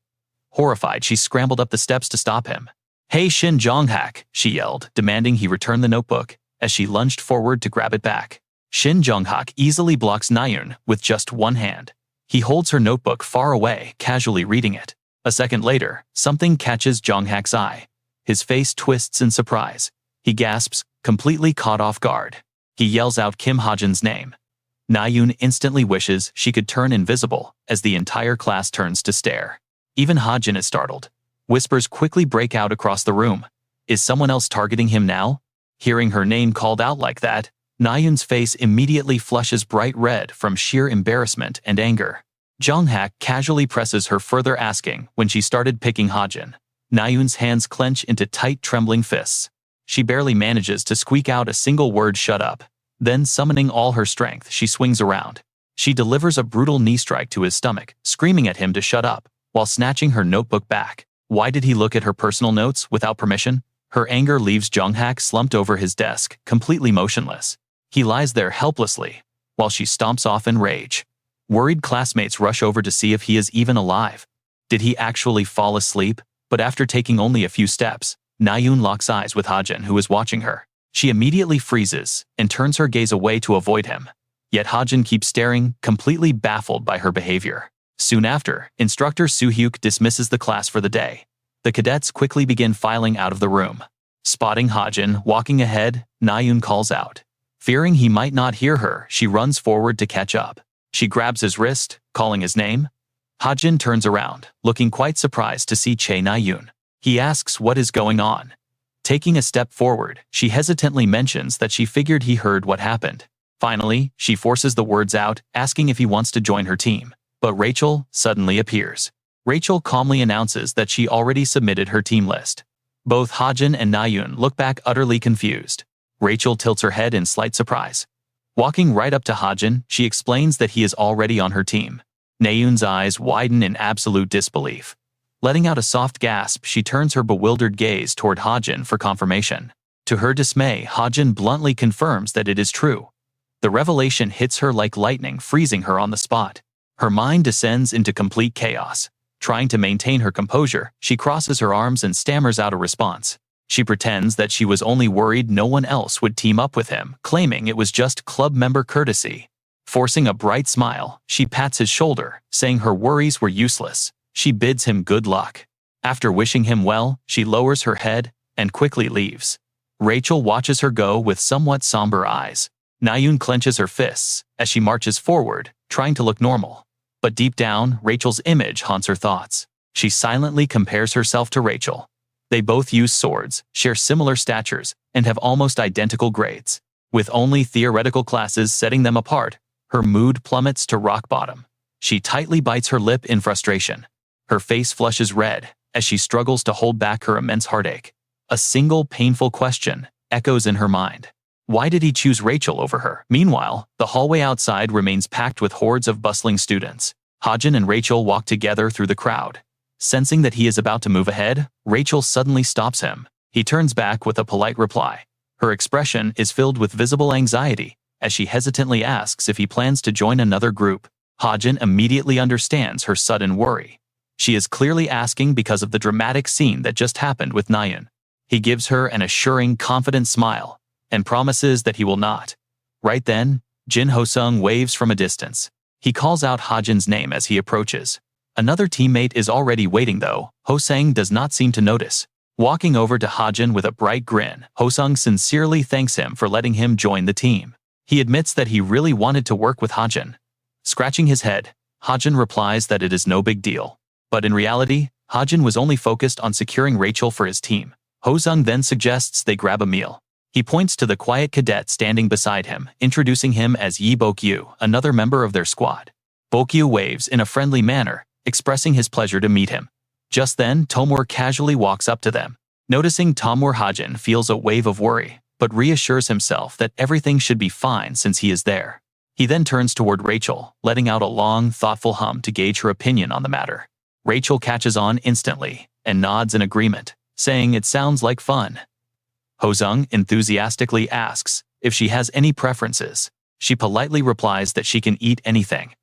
Horrified, she scrambled up the steps to stop him. "Hey Shin Jong-hak," she yelled, demanding he return the notebook, as she lunged forward to grab it back. Shin Jong-hak easily blocks Naeun with just one hand. He holds her notebook far away, casually reading it. A second later, something catches Jong-hak's eye. His face twists in surprise. He gasps, completely caught off guard. He yells out Kim Hajin's name. Naeun instantly wishes she could turn invisible, as the entire class turns to stare. Even Hajin is startled. Whispers quickly break out across the room. Is someone else targeting him now? Hearing her name called out like that, Naeun's face immediately flushes bright red from sheer embarrassment and anger. Jong-hak casually presses her further, asking when she started picking Hajin. Naeun's hands clench into tight, trembling fists. She barely manages to squeak out a single word, "Shut up." Then, summoning all her strength, she swings around. She delivers a brutal knee strike to his stomach, screaming at him to shut up, while snatching her notebook back. Why did he look at her personal notes without permission? Her anger leaves Jong-hak slumped over his desk, completely motionless. He lies there helplessly, while she stomps off in rage. Worried classmates rush over to see if he is even alive. Did he actually fall asleep? But after taking only a few steps, Naeun locks eyes with Hajin, who is watching her. She immediately freezes and turns her gaze away to avoid him. Yet Hajin keeps staring, completely baffled by her behavior. Soon after, Instructor Soo-hyuk dismisses the class for the day. The cadets quickly begin filing out of the room. Spotting Hajin walking ahead, Naeun calls out. Fearing he might not hear her, she runs forward to catch up. She grabs his wrist, calling his name. Hajin turns around, looking quite surprised to see Che Naeun. He asks what is going on. Taking a step forward, she hesitantly mentions that she figured he heard what happened. Finally, she forces the words out, asking if he wants to join her team. But Rachel suddenly appears. Rachel calmly announces that she already submitted her team list. Both Hajin and Naeun look back utterly confused. Rachel tilts her head in slight surprise. Walking right up to Hajin, she explains that he is already on her team. Naeun's eyes widen in absolute disbelief. Letting out a soft gasp, she turns her bewildered gaze toward Hajin for confirmation. To her dismay, Hajin bluntly confirms that it is true. The revelation hits her like lightning, freezing her on the spot. Her mind descends into complete chaos. Trying to maintain her composure, she crosses her arms and stammers out a response. She pretends that she was only worried no one else would team up with him, claiming it was just club member courtesy. Forcing a bright smile, she pats his shoulder, saying her worries were useless. She bids him good luck. After wishing him well, she lowers her head and quickly leaves. Rachel watches her go with somewhat somber eyes. Naeun clenches her fists as she marches forward, trying to look normal. But deep down, Rachel's image haunts her thoughts. She silently compares herself to Rachel. They both use swords, share similar statures, and have almost identical grades. With only theoretical classes setting them apart, her mood plummets to rock bottom. She tightly bites her lip in frustration. Her face flushes red as she struggles to hold back her immense heartache. A single painful question echoes in her mind. Why did he choose Rachel over her? Meanwhile, the hallway outside remains packed with hordes of bustling students. Hajin and Rachel walk together through the crowd. Sensing that he is about to move ahead, Rachel suddenly stops him. He turns back with a polite reply. Her expression is filled with visible anxiety as she hesitantly asks if he plans to join another group. Hajin immediately understands her sudden worry. She is clearly asking because of the dramatic scene that just happened with Naeun. He gives her an assuring, confident smile and promises that he will not. Right then, Jin Ho-sung waves from a distance. He calls out Hajin's name as he approaches. Another teammate is already waiting though. Ho-sang does not seem to notice. Walking over to Hajin with a bright grin, Hosung sincerely thanks him for letting him join the team. He admits that he really wanted to work with Hajin. Scratching his head, Hajin replies that it is no big deal. But in reality, Hajin was only focused on securing Rachel for his team. Hosung then suggests they grab a meal. He points to the quiet cadet standing beside him, introducing him as Yi Bokyu, another member of their squad. Bokyu waves in a friendly manner, expressing his pleasure to meet him. Just then, Tomur casually walks up to them. Noticing Tomur, Hajin feels a wave of worry, but reassures himself that everything should be fine since he is there. He then turns toward Rachel, letting out a long, thoughtful hum to gauge her opinion on the matter. Rachel catches on instantly and nods in agreement, saying it sounds like fun. Hosung enthusiastically asks if she has any preferences. She politely replies that she can eat anything.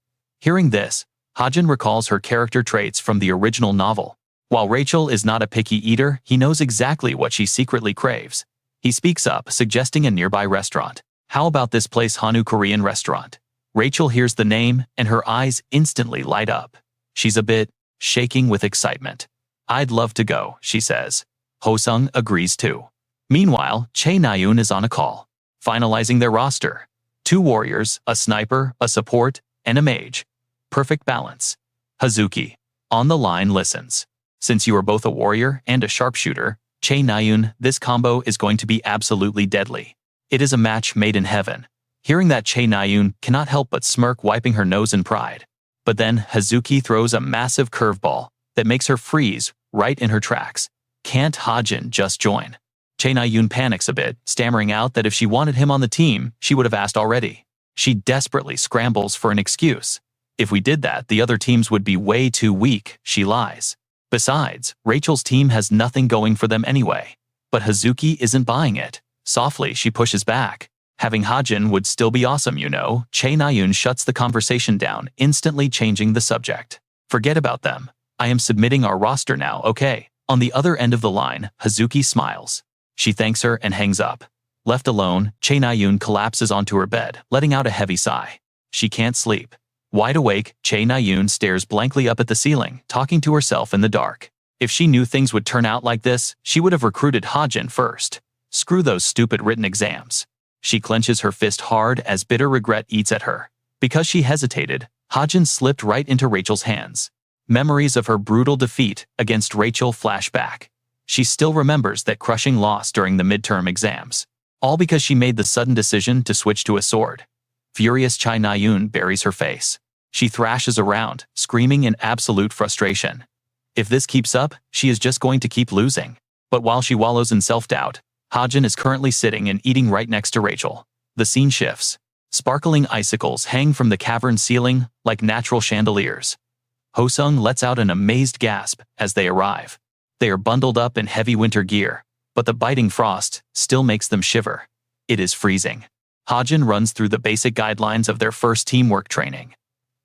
Hearing this, Hajin recalls her character traits from the original novel. While Rachel is not a picky eater, he knows exactly what she secretly craves. He speaks up, suggesting a nearby restaurant. How about this place, Hanu Korean restaurant? Rachel hears the name, and her eyes instantly light up. She's a bit shaking with excitement. I'd love to go, she says. Hosung agrees too. Meanwhile, Chae Na-yoon is on a call, finalizing their roster. 2 warriors, a sniper, a support, and a mage. Perfect balance. Hazuki, on the line, listens. Since you are both a warrior and a sharpshooter, Chae Na-yoon, this combo is going to be absolutely deadly. It is a match made in heaven. Hearing that, Chae Na-yoon cannot help but smirk, wiping her nose in pride. But then Hazuki throws a massive curveball that makes her freeze right in her tracks. Can't Hajin just join? Chae Na-yoon panics a bit, stammering out that if she wanted him on the team, she would have asked already. She desperately scrambles for an excuse. If we did that, the other teams would be way too weak, she lies. Besides, Rachel's team has nothing going for them anyway. But Hazuki isn't buying it. Softly, she pushes back. Having Hajin would still be awesome, you know. Chae Na-yoon shuts the conversation down, instantly changing the subject. Forget about them. I am submitting our roster now, okay? On the other end of the line, Hazuki smiles. She thanks her and hangs up. Left alone, Chae Na-yoon collapses onto her bed, letting out a heavy sigh. She can't sleep. Wide awake, Chae Na-yoon stares blankly up at the ceiling, talking to herself in the dark. If she knew things would turn out like this, she would have recruited Hajin first. Screw those stupid written exams. She clenches her fist hard as bitter regret eats at her. Because she hesitated, Hajin slipped right into Rachel's hands. Memories of her brutal defeat against Rachel flash back. She still remembers that crushing loss during the midterm exams. All because she made the sudden decision to switch to a sword. Furious, Chae Na-yoon buries her face. She thrashes around, screaming in absolute frustration. If this keeps up, she is just going to keep losing. But while she wallows in self-doubt, Hajin is currently sitting and eating right next to Rachel. The scene shifts. Sparkling icicles hang from the cavern ceiling like natural chandeliers. Hosung lets out an amazed gasp as they arrive. They are bundled up in heavy winter gear, but the biting frost still makes them shiver. It is freezing. Hajin runs through the basic guidelines of their first teamwork training.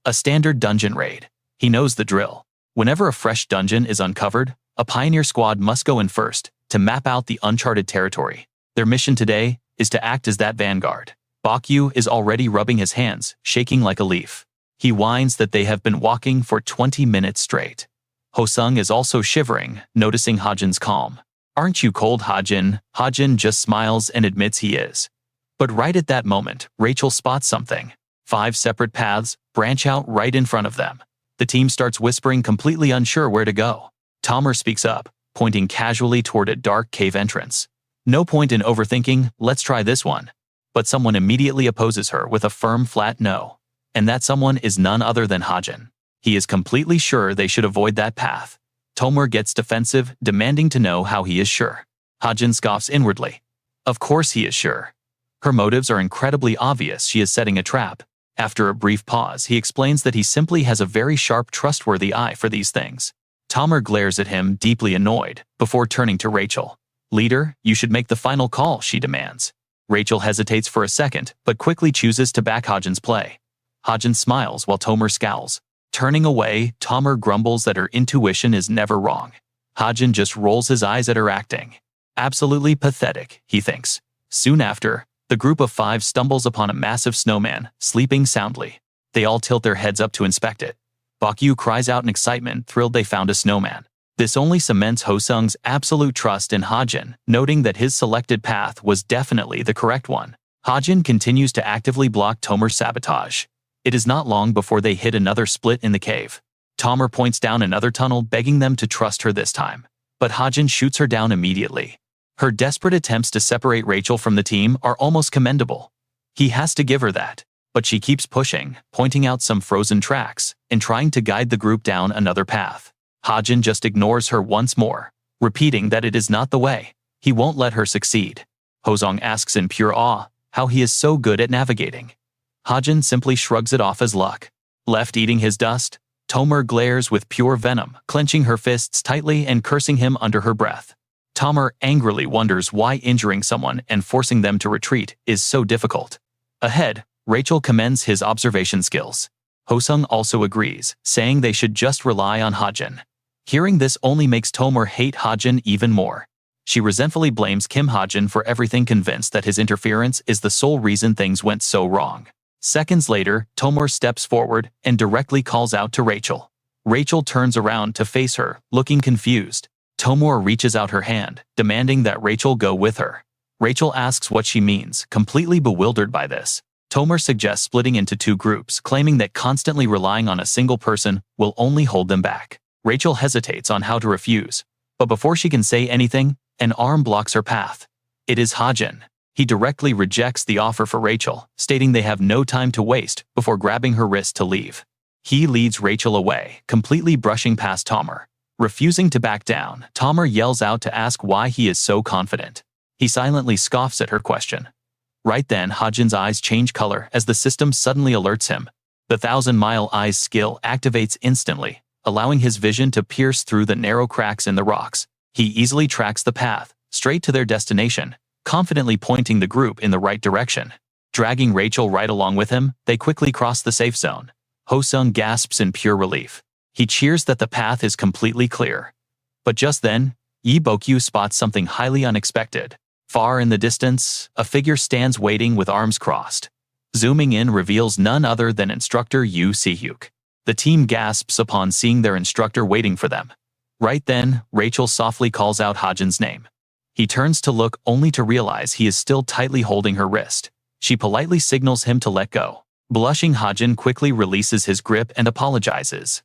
A standard dungeon raid. He knows the drill. Whenever a fresh dungeon is uncovered, a pioneer squad must go in first to map out the uncharted territory. Their mission today is to act as that vanguard. Bokyu is already rubbing his hands, shaking like a leaf. He whines that they have been walking for 20 minutes straight. Hosung is also shivering, noticing Hajin's calm. Aren't you cold, Hajin? Hajin just smiles and admits he is. But right at that moment, Rachel spots something. 5 separate paths branch out right in front of them. The team starts whispering, completely unsure where to go. Tomur speaks up, pointing casually toward a dark cave entrance. No point in overthinking, let's try this one. But someone immediately opposes her with a firm, flat no. And that someone is none other than Hajin. He is completely sure they should avoid that path. Tomur gets defensive, demanding to know how he is sure. Hajin scoffs inwardly. Of course he is sure. Her motives are incredibly obvious. She is setting a trap. After a brief pause, he explains that he simply has a very sharp, trustworthy eye for these things. Tomur glares at him, deeply annoyed, before turning to Rachel. Leader, you should make the final call, she demands. Rachel hesitates for a second, but quickly chooses to back Hajin's play. Hajin smiles while Tomur scowls. Turning away, Tomur grumbles that her intuition is never wrong. Hajin just rolls his eyes at her acting. Absolutely pathetic, he thinks. Soon after, the group of 5 stumbles upon a massive snowman, sleeping soundly. They all tilt their heads up to inspect it. Bokyu cries out in excitement, thrilled they found a snowman. This only cements Hosung's absolute trust in Hajin, noting that his selected path was definitely the correct one. Hajin continues to actively block Tomer's sabotage. It is not long before they hit another split in the cave. Tomer points down another tunnel, begging them to trust her this time. But Hajin shoots her down immediately. Her desperate attempts to separate Rachel from the team are almost commendable. He has to give her that. But she keeps pushing, pointing out some frozen tracks, and trying to guide the group down another path. Hajin just ignores her once more, repeating that it is not the way. He won't let her succeed. Hosung asks in pure awe how he is so good at navigating. Hajin simply shrugs it off as luck. Left eating his dust, Tomer glares with pure venom, clenching her fists tightly and cursing him under her breath. Tomer angrily wonders why injuring someone and forcing them to retreat is so difficult. Ahead, Rachel commends his observation skills. Hosung also agrees, saying they should just rely on Hajin. Hearing this only makes Tomer hate Hajin even more. She resentfully blames Kim Hajin for everything, convinced that his interference is the sole reason things went so wrong. Seconds later, Tomer steps forward and directly calls out to Rachel. Rachel turns around to face her, looking confused. Tomer reaches out her hand, demanding that Rachel go with her. Rachel asks what she means, completely bewildered by this. Tomer suggests splitting into two groups, claiming that constantly relying on a single person will only hold them back. Rachel hesitates on how to refuse, but before she can say anything, an arm blocks her path. It is Hajin. He directly rejects the offer for Rachel, stating they have no time to waste before grabbing her wrist to leave. He leads Rachel away, completely brushing past Tomer. Refusing to back down, Tomer yells out to ask why he is so confident. He silently scoffs at her question. Right then, Hajin's eyes change color as the system suddenly alerts him. The 1,000-mile eyes skill activates instantly, allowing his vision to pierce through the narrow cracks in the rocks. He easily tracks the path, straight to their destination, confidently pointing the group in the right direction. Dragging Rachel right along with him, they quickly cross the safe zone. Hosung gasps in pure relief. He cheers that the path is completely clear. But just then, Yi Bokyu spots something highly unexpected. Far in the distance, a figure stands waiting with arms crossed. Zooming in reveals none other than instructor Yu Si-hyuk. The team gasps upon seeing their instructor waiting for them. Right then, Rachel softly calls out Hajin's name. He turns to look only to realize he is still tightly holding her wrist. She politely signals him to let go. Blushing, Hajin quickly releases his grip and apologizes.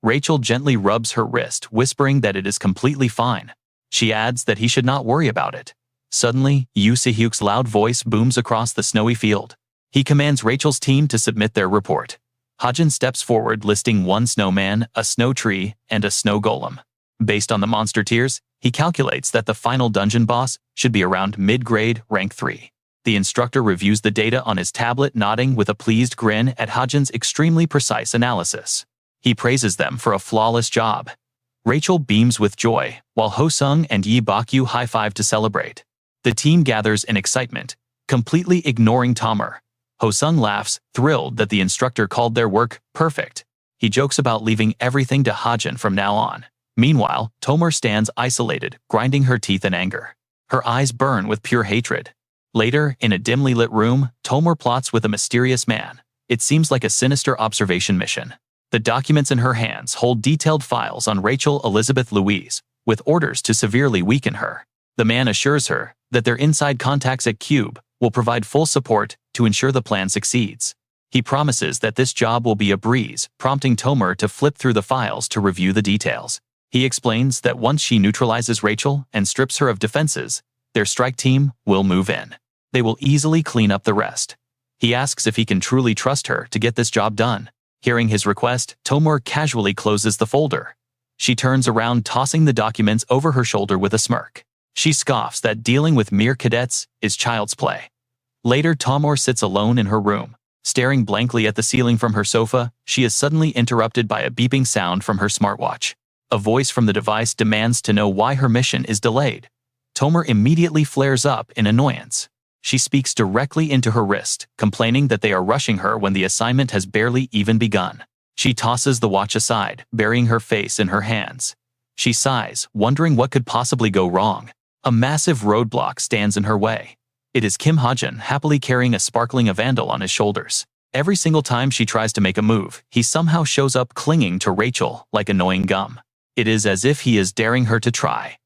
Rachel gently rubs her wrist, whispering that it is completely fine. She adds that he should not worry about it. Suddenly, Yu Si-hyuk's loud voice booms across the snowy field. He commands Rachel's team to submit their report. Hajin steps forward, listing one snowman, a snow tree, and a snow golem. Based on the monster tiers, he calculates that the final dungeon boss should be around mid-grade, rank 3. The instructor reviews the data on his tablet, nodding with a pleased grin at Hajin's extremely precise analysis. He praises them for a flawless job. Rachel beams with joy, while Hosung and Yi Bokyu high-five to celebrate. The team gathers in excitement, completely ignoring Tomer. Hosung laughs, thrilled that the instructor called their work perfect. He jokes about leaving everything to Hajin from now on. Meanwhile, Tomer stands isolated, grinding her teeth in anger. Her eyes burn with pure hatred. Later, in a dimly lit room, Tomer plots with a mysterious man. It seems like a sinister observation mission. The documents in her hands hold detailed files on Rachel Elizabeth Louise, with orders to severely weaken her. The man assures her that their inside contacts at Cube will provide full support to ensure the plan succeeds. He promises that this job will be a breeze, prompting Tomer to flip through the files to review the details. He explains that once she neutralizes Rachel and strips her of defenses, their strike team will move in. They will easily clean up the rest. He asks if he can truly trust her to get this job done. Hearing his request, Tomer casually closes the folder. She turns around, tossing the documents over her shoulder with a smirk. She scoffs that dealing with mere cadets is child's play. Later, Tomer sits alone in her room. Staring blankly at the ceiling from her sofa, she is suddenly interrupted by a beeping sound from her smartwatch. A voice from the device demands to know why her mission is delayed. Tomer immediately flares up in annoyance. She speaks directly into her wrist, complaining that they are rushing her when the assignment has barely even begun. She tosses the watch aside, burying her face in her hands. She sighs, wondering what could possibly go wrong. A massive roadblock stands in her way. It is Kim Hajin, happily carrying a sparkling Evandel on his shoulders. Every single time she tries to make a move, he somehow shows up clinging to Rachel like annoying gum. It is as if he is daring her to try.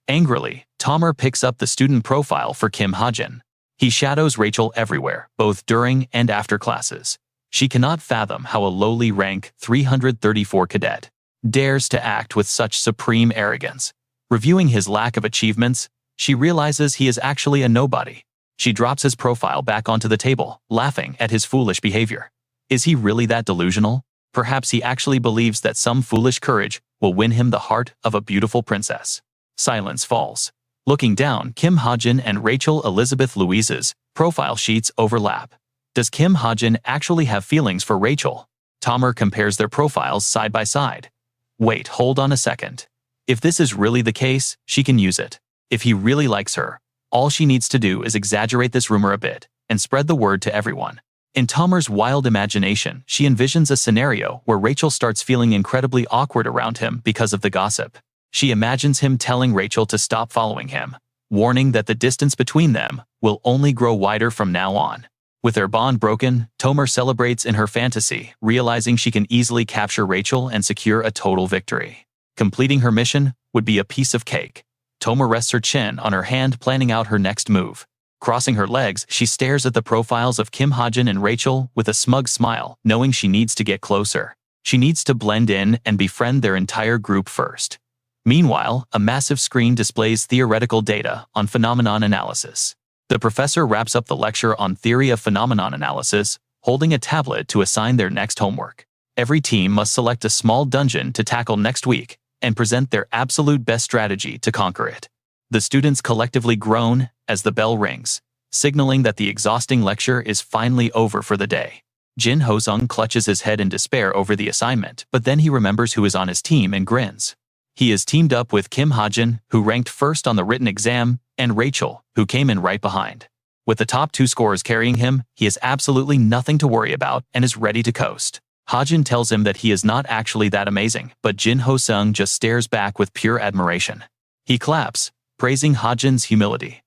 Angrily, Tomer picks up the student profile for Kim Hajin. He shadows Rachel everywhere, both during and after classes. She cannot fathom how a lowly rank 334 cadet dares to act with such supreme arrogance. Reviewing his lack of achievements, she realizes he is actually a nobody. She drops his profile back onto the table, laughing at his foolish behavior. Is he really that delusional? Perhaps he actually believes that some foolish courage will win him the heart of a beautiful princess. Silence falls. Looking down, Kim Hajin and Rachel Elizabeth Louise's profile sheets overlap. Does Kim Hajin actually have feelings for Rachel? Tomer compares their profiles side by side. Wait, hold on a second. If this is really the case, she can use it. If he really likes her, all she needs to do is exaggerate this rumor a bit and spread the word to everyone. In Tomer's wild imagination, she envisions a scenario where Rachel starts feeling incredibly awkward around him because of the gossip. She imagines him telling Rachel to stop following him, warning that the distance between them will only grow wider from now on. With their bond broken, Tomer celebrates in her fantasy, realizing she can easily capture Rachel and secure a total victory. Completing her mission would be a piece of cake. Tomer rests her chin on her hand, planning out her next move. Crossing her legs, she stares at the profiles of Kim Hajin and Rachel with a smug smile, knowing she needs to get closer. She needs to blend in and befriend their entire group first. Meanwhile, a massive screen displays theoretical data on phenomenon analysis. The professor wraps up the lecture on theory of phenomenon analysis, holding a tablet to assign their next homework. Every team must select a small dungeon to tackle next week and present their absolute best strategy to conquer it. The students collectively groan as the bell rings, signaling that the exhausting lecture is finally over for the day. Jin Ho-sung clutches his head in despair over the assignment, but then he remembers who is on his team and grins. He is teamed up with Kim Hajin, who ranked first on the written exam, and Rachel, who came in right behind. With the top two scorers carrying him, he has absolutely nothing to worry about and is ready to coast. Hajin tells him that he is not actually that amazing, but Jin Ho-sung just stares back with pure admiration. He claps, praising Hajin's humility.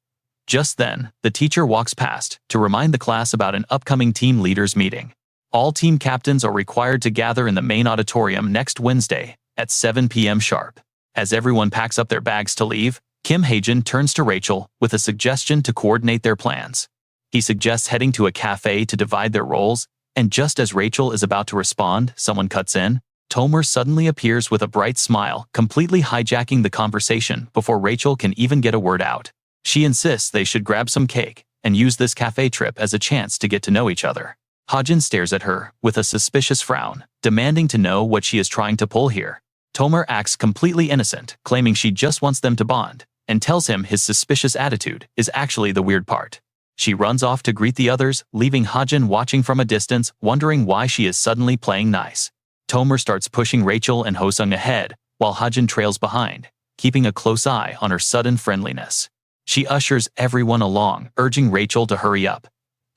Just then, the teacher walks past to remind the class about an upcoming team leaders meeting. All team captains are required to gather in the main auditorium next Wednesday at 7 p.m. sharp. As everyone packs up their bags to leave, Kim Hajin turns to Rachel with a suggestion to coordinate their plans. He suggests heading to a cafe to divide their roles, and just as Rachel is about to respond, someone cuts in. Tomer suddenly appears with a bright smile, completely hijacking the conversation before Rachel can even get a word out. She insists they should grab some cake and use this cafe trip as a chance to get to know each other. Hajin stares at her with a suspicious frown, demanding to know what she is trying to pull here. Tomer acts completely innocent, claiming she just wants them to bond, and tells him his suspicious attitude is actually the weird part. She runs off to greet the others, leaving Hajin watching from a distance, wondering why she is suddenly playing nice. Tomer starts pushing Rachel and Ho-sung ahead, while Hajin trails behind, keeping a close eye on her sudden friendliness. She ushers everyone along, urging Rachel to hurry up.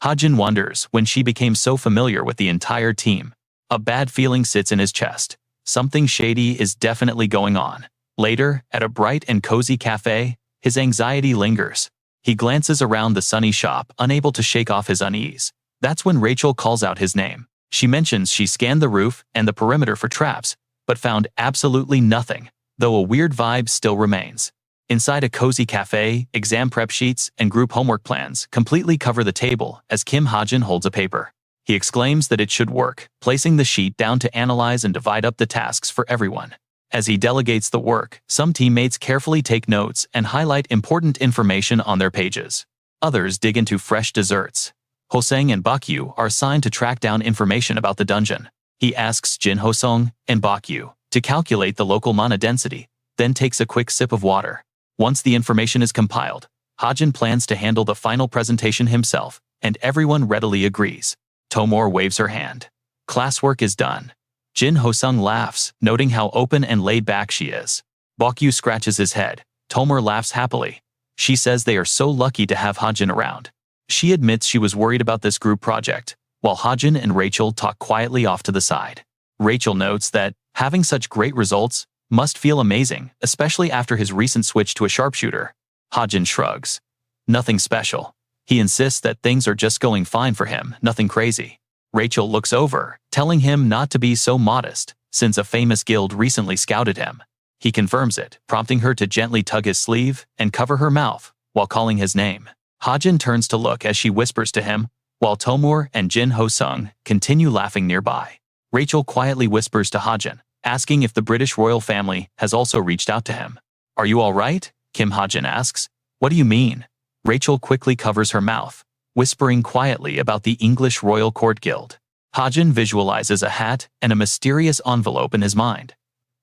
Hajin wonders when she became so familiar with the entire team. A bad feeling sits in his chest. Something shady is definitely going on. Later, at a bright and cozy cafe, his anxiety lingers. He glances around the sunny shop, unable to shake off his unease. That's when Rachel calls out his name. She mentions she scanned the roof and the perimeter for traps, but found absolutely nothing, though a weird vibe still remains. Inside a cozy cafe, exam prep sheets and group homework plans completely cover the table as Kim Hajin holds a paper. He exclaims that it should work, placing the sheet down to analyze and divide up the tasks for everyone. As he delegates the work, some teammates carefully take notes and highlight important information on their pages. Others dig into fresh desserts. Ho-sung and Bakyu are assigned to track down information about the dungeon. He asks Jin Ho-sung and Bakyu to calculate the local mana density, then takes a quick sip of water. Once the information is compiled, Hajin plans to handle the final presentation himself, and everyone readily agrees. Tomer waves her hand. Classwork is done. Jin Ho-sung laughs, noting how open and laid back she is. Bakyu scratches his head. Tomer laughs happily. She says they are so lucky to have Hajin around. She admits she was worried about this group project, while Hajin and Rachel talk quietly off to the side. Rachel notes that having such great results must feel amazing, especially after his recent switch to a sharpshooter. Hajin shrugs. Nothing special. He insists that things are just going fine for him, nothing crazy. Rachel looks over, telling him not to be so modest, since a famous guild recently scouted him. He confirms it, prompting her to gently tug his sleeve and cover her mouth while calling his name. Hajin turns to look as she whispers to him, while Tomur and Jin Ho-sung continue laughing nearby. Rachel quietly whispers to Hajin, asking if the British royal family has also reached out to him. "Are you all right?" Kim Hajin asks. "What do you mean?" Rachel quickly covers her mouth, whispering quietly about the English Royal Court Guild. Hajin visualizes a hat and a mysterious envelope in his mind.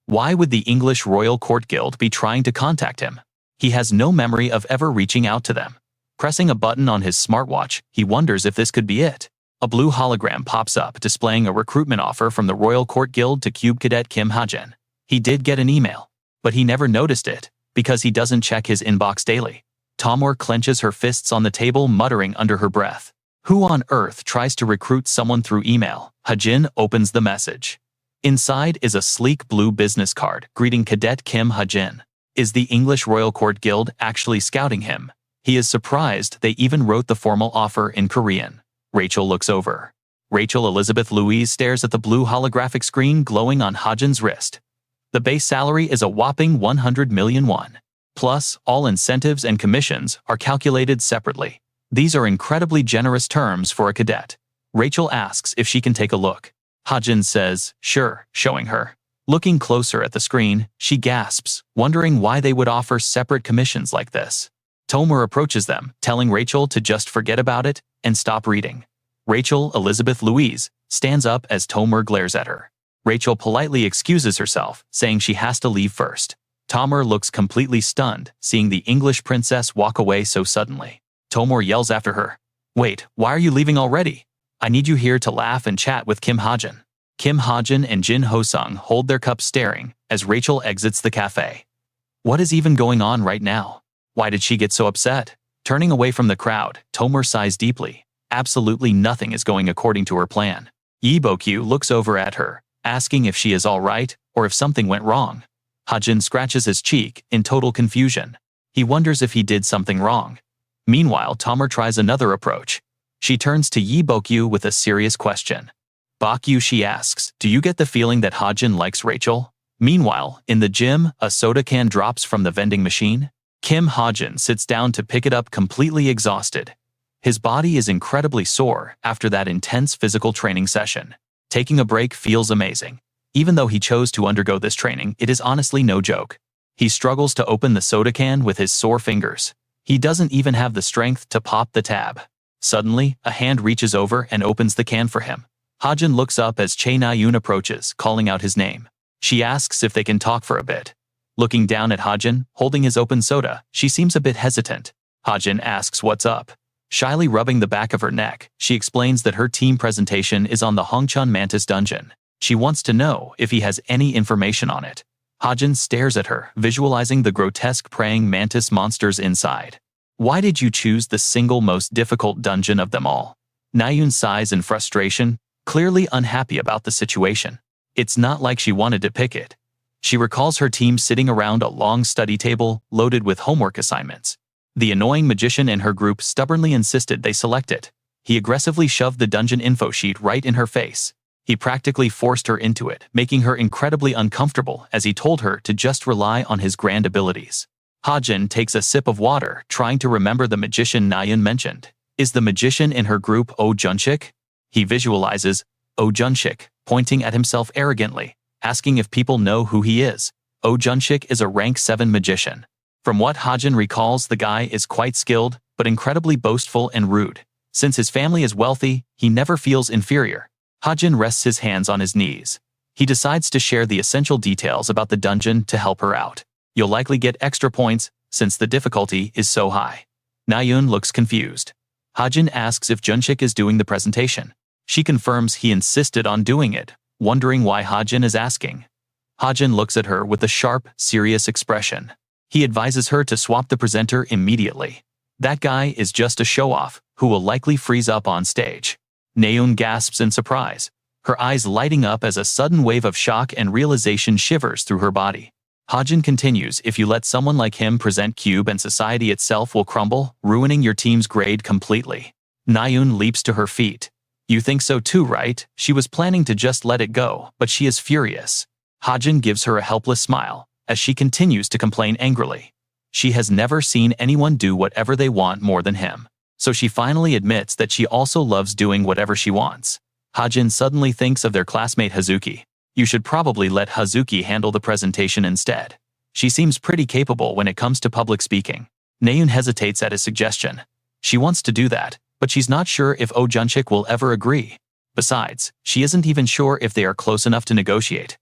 Why would the English Royal Court Guild be trying to contact him? He has no memory of ever reaching out to them. Pressing a button on his smartwatch, he wonders if this could be it. A blue hologram pops up displaying a recruitment offer from the Royal Court Guild to Cube Cadet Kim Hajin. He did get an email, but he never noticed it because he doesn't check his inbox daily. Tomur clenches her fists on the table, muttering under her breath. Who on earth tries to recruit someone through email? Hajin opens the message. Inside is a sleek blue business card greeting Cadet Kim Hajin. Is the English Royal Court Guild actually scouting him? He is surprised they even wrote the formal offer in Korean. Rachel looks over. Rachel Elizabeth Louise stares at the blue holographic screen glowing on Hajin's wrist. The base salary is a whopping 100 million won. Plus, all incentives and commissions are calculated separately. These are incredibly generous terms for a cadet. Rachel asks if she can take a look. Hajin says, sure, showing her. Looking closer at the screen, she gasps, wondering why they would offer separate commissions like this. Tomur approaches them, telling Rachel to just forget about it and stop reading. Rachel Elizabeth Louise stands up as Tomur glares at her. Rachel politely excuses herself, saying she has to leave first. Tomur looks completely stunned, seeing the English princess walk away so suddenly. Tomur yells after her, "Wait, why are you leaving already? I need you here to laugh and chat with Kim Hajin." Kim Hajin and Jin Ho-sung hold their cups staring as Rachel exits the cafe. What is even going on right now? Why did she get so upset? Turning away from the crowd, Tomur sighs deeply. Absolutely nothing is going according to her plan. Yi Bokyu looks over at her, asking if she is all right or if something went wrong. Hajin scratches his cheek in total confusion. He wonders if he did something wrong. Meanwhile, Tomur tries another approach. She turns to Yi Bokyu with a serious question. "Bokyu," she asks, "do you get the feeling that Hajin likes Rachel?" Meanwhile, in the gym, a soda can drops from the vending machine. Kim Hajin sits down to pick it up completely exhausted. His body is incredibly sore after that intense physical training session. Taking a break feels amazing. Even though he chose to undergo this training, it is honestly no joke. He struggles to open the soda can with his sore fingers. He doesn't even have the strength to pop the tab. Suddenly, a hand reaches over and opens the can for him. Hajin looks up as Chae Na-yoon approaches, calling out his name. She asks if they can talk for a bit. Looking down at Hajin, holding his open soda, she seems a bit hesitant. Hajin asks what's up. Shyly rubbing the back of her neck, she explains that her team presentation is on the Hongchun Mantis dungeon. She wants to know if he has any information on it. Hajin stares at her, visualizing the grotesque praying mantis monsters inside. Why did you choose the single most difficult dungeon of them all? Na-yoon sighs in frustration, clearly unhappy about the situation. It's not like she wanted to pick it. She recalls her team sitting around a long study table loaded with homework assignments. The annoying magician in her group stubbornly insisted they select it. He aggressively shoved the dungeon info sheet right in her face. He practically forced her into it, making her incredibly uncomfortable as he told her to just rely on his grand abilities. Hajin takes a sip of water, trying to remember the magician Na-yoon mentioned. Is the magician in her group Oh Junshik? He visualizes Oh Junshik, pointing at himself arrogantly, asking if people know who he is. Oh Junshik is a rank 7 magician. From what Hajin recalls, the guy is quite skilled, but incredibly boastful and rude. Since his family is wealthy, he never feels inferior. Hajin rests his hands on his knees. He decides to share the essential details about the dungeon to help her out. You'll likely get extra points, since the difficulty is so high. Na-yoon looks confused. Hajin asks if Junshik is doing the presentation. She confirms he insisted on doing it, wondering why Hajin is asking. Hajin looks at her with a sharp, serious expression. He advises her to swap the presenter immediately. That guy is just a show-off, who will likely freeze up on stage. Na-yoon gasps in surprise, her eyes lighting up as a sudden wave of shock and realization shivers through her body. Hajin continues, if you let someone like him present Cube and society itself will crumble, ruining your team's grade completely. Na-yoon leaps to her feet. You think so too, right? She was planning to just let it go, but she is furious. Hajin gives her a helpless smile, as she continues to complain angrily. She has never seen anyone do whatever they want more than him. So she finally admits that she also loves doing whatever she wants. Hajin suddenly thinks of their classmate Hazuki. You should probably let Hazuki handle the presentation instead. She seems pretty capable when it comes to public speaking. Naeun hesitates at his suggestion. She wants to do that, but she's not sure if Oh Junchik will ever agree. Besides, she isn't even sure if they are close enough to negotiate.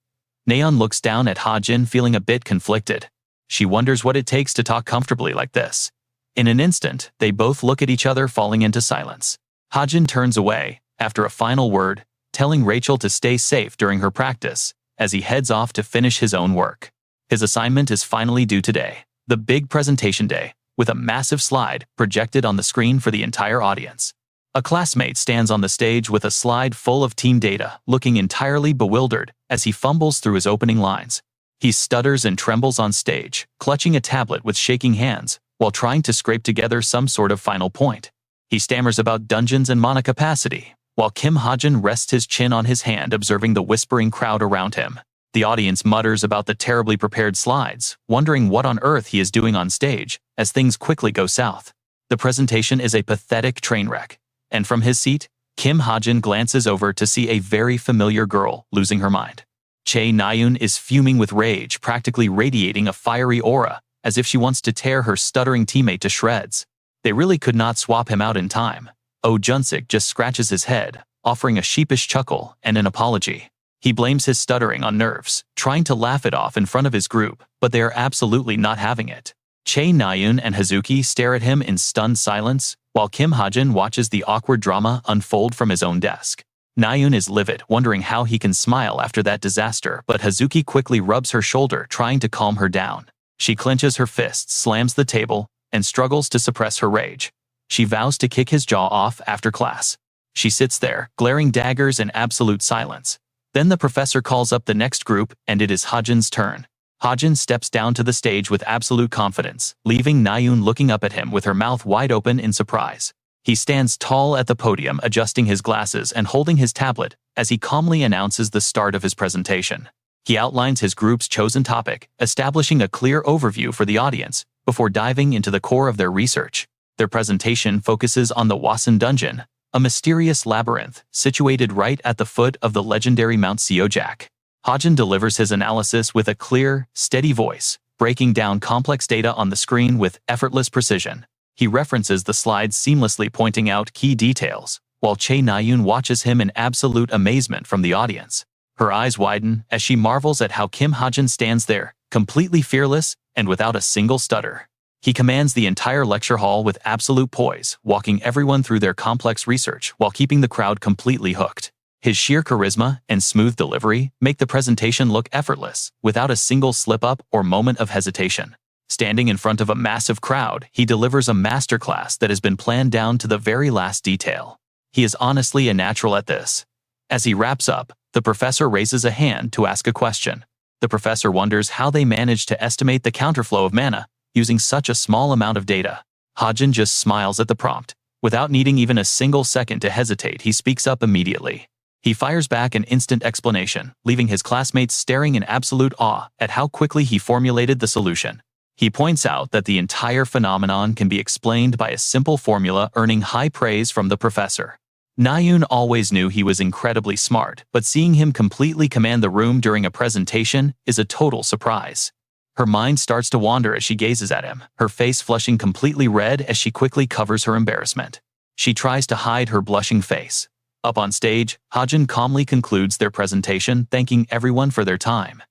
Naeun looks down at Hajin feeling a bit conflicted. She wonders what it takes to talk comfortably like this. In an instant, they both look at each other, falling into silence. Hajin turns away, after a final word, telling Rachel to stay safe during her practice, as he heads off to finish his own work. His assignment is finally due today, the big presentation day, with a massive slide projected on the screen for the entire audience. A classmate stands on the stage with a slide full of team data, looking entirely bewildered as he fumbles through his opening lines. He stutters and trembles on stage, clutching a tablet with shaking hands, while trying to scrape together some sort of final point. He stammers about dungeons and mana capacity, while Kim Hajin rests his chin on his hand, observing the whispering crowd around him. The audience mutters about the terribly prepared slides, wondering what on earth he is doing on stage, as things quickly go south. The presentation is a pathetic train wreck, and from his seat, Kim Hajin glances over to see a very familiar girl losing her mind. Chae Naeun is fuming with rage, practically radiating a fiery aura, as if she wants to tear her stuttering teammate to shreds. They really could not swap him out in time. Oh Junsik just scratches his head, offering a sheepish chuckle and an apology. He blames his stuttering on nerves, trying to laugh it off in front of his group, but they are absolutely not having it. Chae Naeun and Hazuki stare at him in stunned silence, while Kim Hajin watches the awkward drama unfold from his own desk. Naeun is livid, wondering how he can smile after that disaster, but Hazuki quickly rubs her shoulder, trying to calm her down. She clenches her fists, slams the table, and struggles to suppress her rage. She vows to kick his jaw off after class. She sits there, glaring daggers in absolute silence. Then the professor calls up the next group, and it is Hajin's turn. Hajin steps down to the stage with absolute confidence, leaving Naeun looking up at him with her mouth wide open in surprise. He stands tall at the podium, adjusting his glasses and holding his tablet, as he calmly announces the start of his presentation. He outlines his group's chosen topic, establishing a clear overview for the audience, before diving into the core of their research. Their presentation focuses on the Wasan Dungeon, a mysterious labyrinth situated right at the foot of the legendary Mount Seojak. Hajin delivers his analysis with a clear, steady voice, breaking down complex data on the screen with effortless precision. He references the slides seamlessly, pointing out key details, while Chae Naeun watches him in absolute amazement from the audience. Her eyes widen as she marvels at how Kim Hajin stands there, completely fearless and without a single stutter. He commands the entire lecture hall with absolute poise, walking everyone through their complex research while keeping the crowd completely hooked. His sheer charisma and smooth delivery make the presentation look effortless, without a single slip-up or moment of hesitation. Standing in front of a massive crowd, he delivers a masterclass that has been planned down to the very last detail. He is honestly a natural at this. As he wraps up, the professor raises a hand to ask a question. The professor wonders how they managed to estimate the counterflow of mana using such a small amount of data. Hajin just smiles at the prompt. Without needing even a single second to hesitate, he speaks up immediately. He fires back an instant explanation, leaving his classmates staring in absolute awe at how quickly he formulated the solution. He points out that the entire phenomenon can be explained by a simple formula, earning high praise from the professor. Naeun always knew he was incredibly smart, but seeing him completely command the room during a presentation is a total surprise. Her mind starts to wander as she gazes at him, her face flushing completely red as she quickly covers her embarrassment. She tries to hide her blushing face. Up on stage, Hajin calmly concludes their presentation, thanking everyone for their time.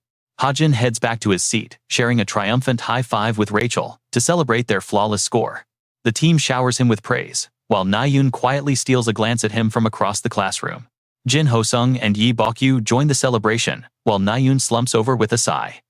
Hajin heads back to his seat, sharing a triumphant high five with Rachel to celebrate their flawless score. The team showers him with praise, while Naeun quietly steals a glance at him from across the classroom. Jin Hosung and Yi Bokyu join the celebration, while Naeun slumps over with a sigh.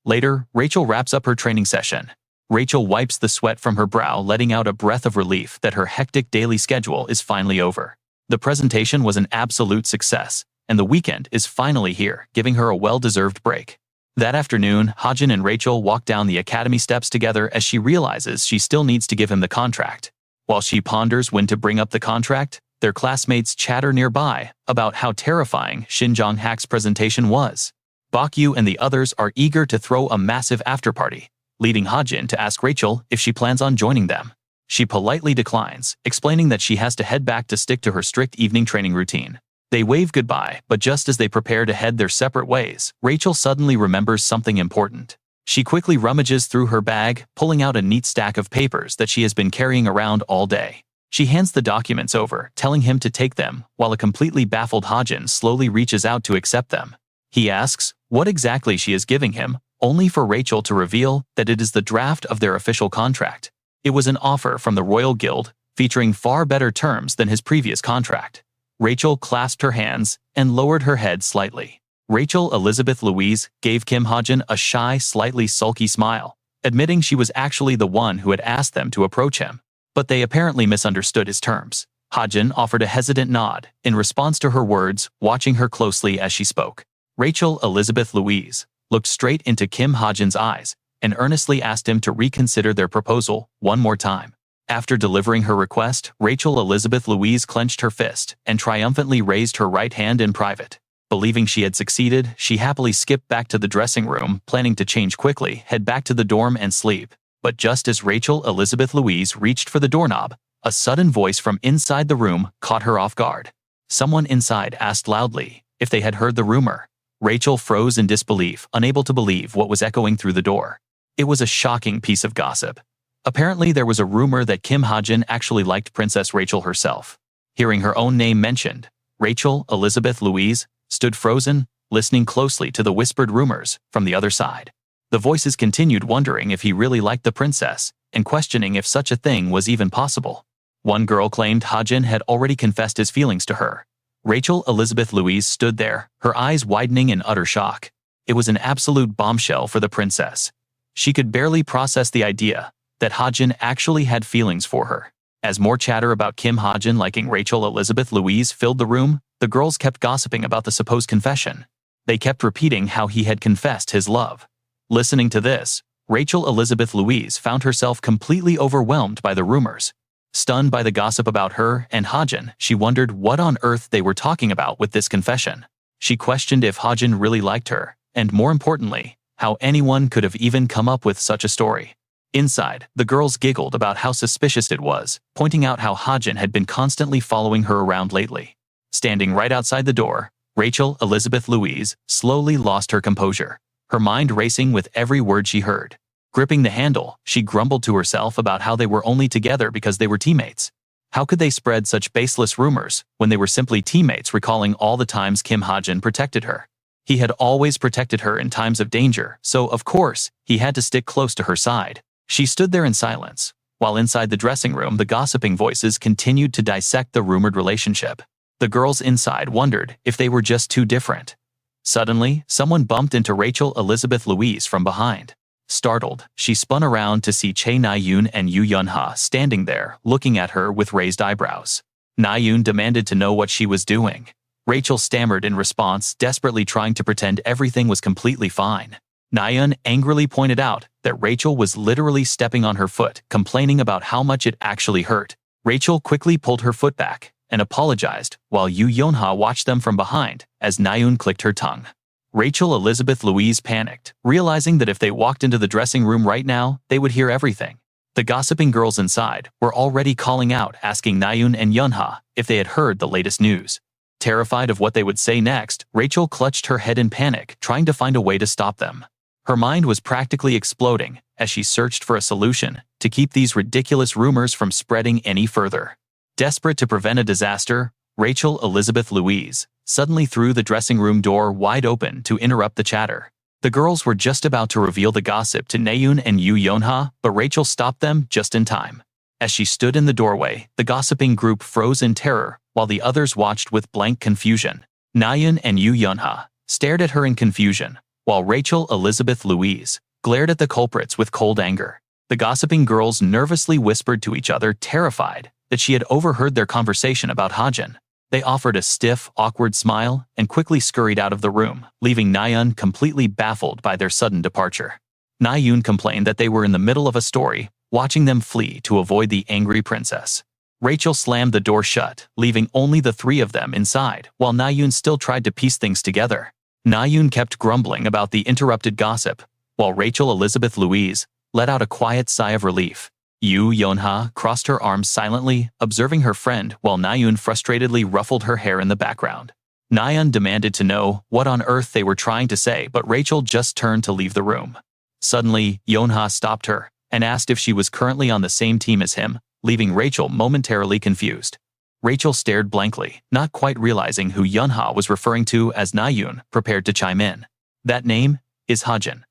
Later, Rachel wraps up her training session. Rachel wipes the sweat from her brow, letting out a breath of relief that her hectic daily schedule is finally over. The presentation was an absolute success, and the weekend is finally here, giving her a well-deserved break. That afternoon, Hajin and Rachel walk down the academy steps together as she realizes she still needs to give him the contract. While she ponders when to bring up the contract, their classmates chatter nearby about how terrifying Shin Jong-hak's presentation was. Bakyu and the others are eager to throw a massive after-party, leading Hajin to ask Rachel if she plans on joining them. She politely declines, explaining that she has to head back to stick to her strict evening training routine. They wave goodbye, but just as they prepare to head their separate ways, Rachel suddenly remembers something important. She quickly rummages through her bag, pulling out a neat stack of papers that she has been carrying around all day. She hands the documents over, telling him to take them, while a completely baffled Hajin slowly reaches out to accept them. He asks what exactly she is giving him, only for Rachel to reveal that it is the draft of their official contract. It was an offer from the Royal Guild, featuring far better terms than his previous contract. Rachel clasped her hands and lowered her head slightly. Rachel Elizabeth Louise gave Kim Hajin a shy, slightly sulky smile, admitting she was actually the one who had asked them to approach him. But they apparently misunderstood his terms. Hajin offered a hesitant nod in response to her words, watching her closely as she spoke. Rachel Elizabeth Louise looked straight into Kim Hajin's eyes and earnestly asked him to reconsider their proposal one more time. After delivering her request, Rachel Elizabeth Louise clenched her fist and triumphantly raised her right hand in private. Believing she had succeeded, she happily skipped back to the dressing room, planning to change quickly, head back to the dorm and sleep. But just as Rachel Elizabeth Louise reached for the doorknob, a sudden voice from inside the room caught her off guard. Someone inside asked loudly if they had heard the rumor. Rachel froze in disbelief, unable to believe what was echoing through the door. It was a shocking piece of gossip. Apparently there was a rumor that Kim Hajin actually liked Princess Rachel herself. Hearing her own name mentioned, Rachel Elizabeth Louise stood frozen, listening closely to the whispered rumors from the other side. The voices continued, wondering if he really liked the princess, and questioning if such a thing was even possible. One girl claimed Hajin had already confessed his feelings to her. Rachel Elizabeth Louise stood there, her eyes widening in utter shock. It was an absolute bombshell for the princess. She could barely process the idea that Hajin actually had feelings for her. As more chatter about Kim Hajin liking Rachel Elizabeth Louise filled the room, the girls kept gossiping about the supposed confession. They kept repeating how he had confessed his love. Listening to this, Rachel Elizabeth Louise found herself completely overwhelmed by the rumors. Stunned by the gossip about her and Hajin, she wondered what on earth they were talking about with this confession. She questioned if Hajin really liked her, and more importantly, how anyone could have even come up with such a story. Inside, the girls giggled about how suspicious it was, pointing out how Hajin had been constantly following her around lately. Standing right outside the door, Rachel Elizabeth Louise slowly lost her composure, her mind racing with every word she heard. Gripping the handle, she grumbled to herself about how they were only together because they were teammates. How could they spread such baseless rumors when they were simply teammates, recalling all the times Kim Hajin protected her? He had always protected her in times of danger, so of course, he had to stick close to her side. She stood there in silence, while inside the dressing room the gossiping voices continued to dissect the rumored relationship. The girls inside wondered if they were just too different. Suddenly, someone bumped into Rachel Elizabeth Louise from behind. Startled, she spun around to see Chae Na-yoon and Yu Yun-ha standing there, looking at her with raised eyebrows. Na-yoon demanded to know what she was doing. Rachel stammered in response, desperately trying to pretend everything was completely fine. Na-yoon angrily pointed out that Rachel was literally stepping on her foot, complaining about how much it actually hurt. Rachel quickly pulled her foot back and apologized, while Yu Yun-ha watched them from behind as Na-yoon clicked her tongue. Rachel Elizabeth Louise panicked, realizing that if they walked into the dressing room right now, they would hear everything. The gossiping girls inside were already calling out, asking Na-yoon and Yun-ha if they had heard the latest news. Terrified of what they would say next, Rachel clutched her head in panic, trying to find a way to stop them. Her mind was practically exploding as she searched for a solution to keep these ridiculous rumors from spreading any further. Desperate to prevent a disaster, Rachel Elizabeth Louise suddenly threw the dressing room door wide open to interrupt the chatter. The girls were just about to reveal the gossip to Na-yoon and Yu Yun-ha, but Rachel stopped them just in time. As she stood in the doorway, the gossiping group froze in terror, while the others watched with blank confusion. Na-yoon and Yu Yun-ha stared at her in confusion, while Rachel Elizabeth Louise glared at the culprits with cold anger. The gossiping girls nervously whispered to each other, terrified that she had overheard their conversation about Hajin. They offered a stiff, awkward smile and quickly scurried out of the room, leaving Na-yoon completely baffled by their sudden departure. Na-yoon complained that they were in the middle of a story, watching them flee to avoid the angry princess. Rachel slammed the door shut, leaving only the three of them inside, while Na-yoon still tried to piece things together. Nayoon kept grumbling about the interrupted gossip, while Rachel Elizabeth Louise let out a quiet sigh of relief. Yoo Yeonha crossed her arms silently, observing her friend while Nayoon frustratedly ruffled her hair in the background. Nayeon demanded to know what on earth they were trying to say, but Rachel just turned to leave the room. Suddenly, Yeonha stopped her and asked if she was currently on the same team as him, leaving Rachel momentarily confused. Rachel stared blankly, not quite realizing who Yeonha was referring to as Nayoon prepared to chime in. That name is Hajin.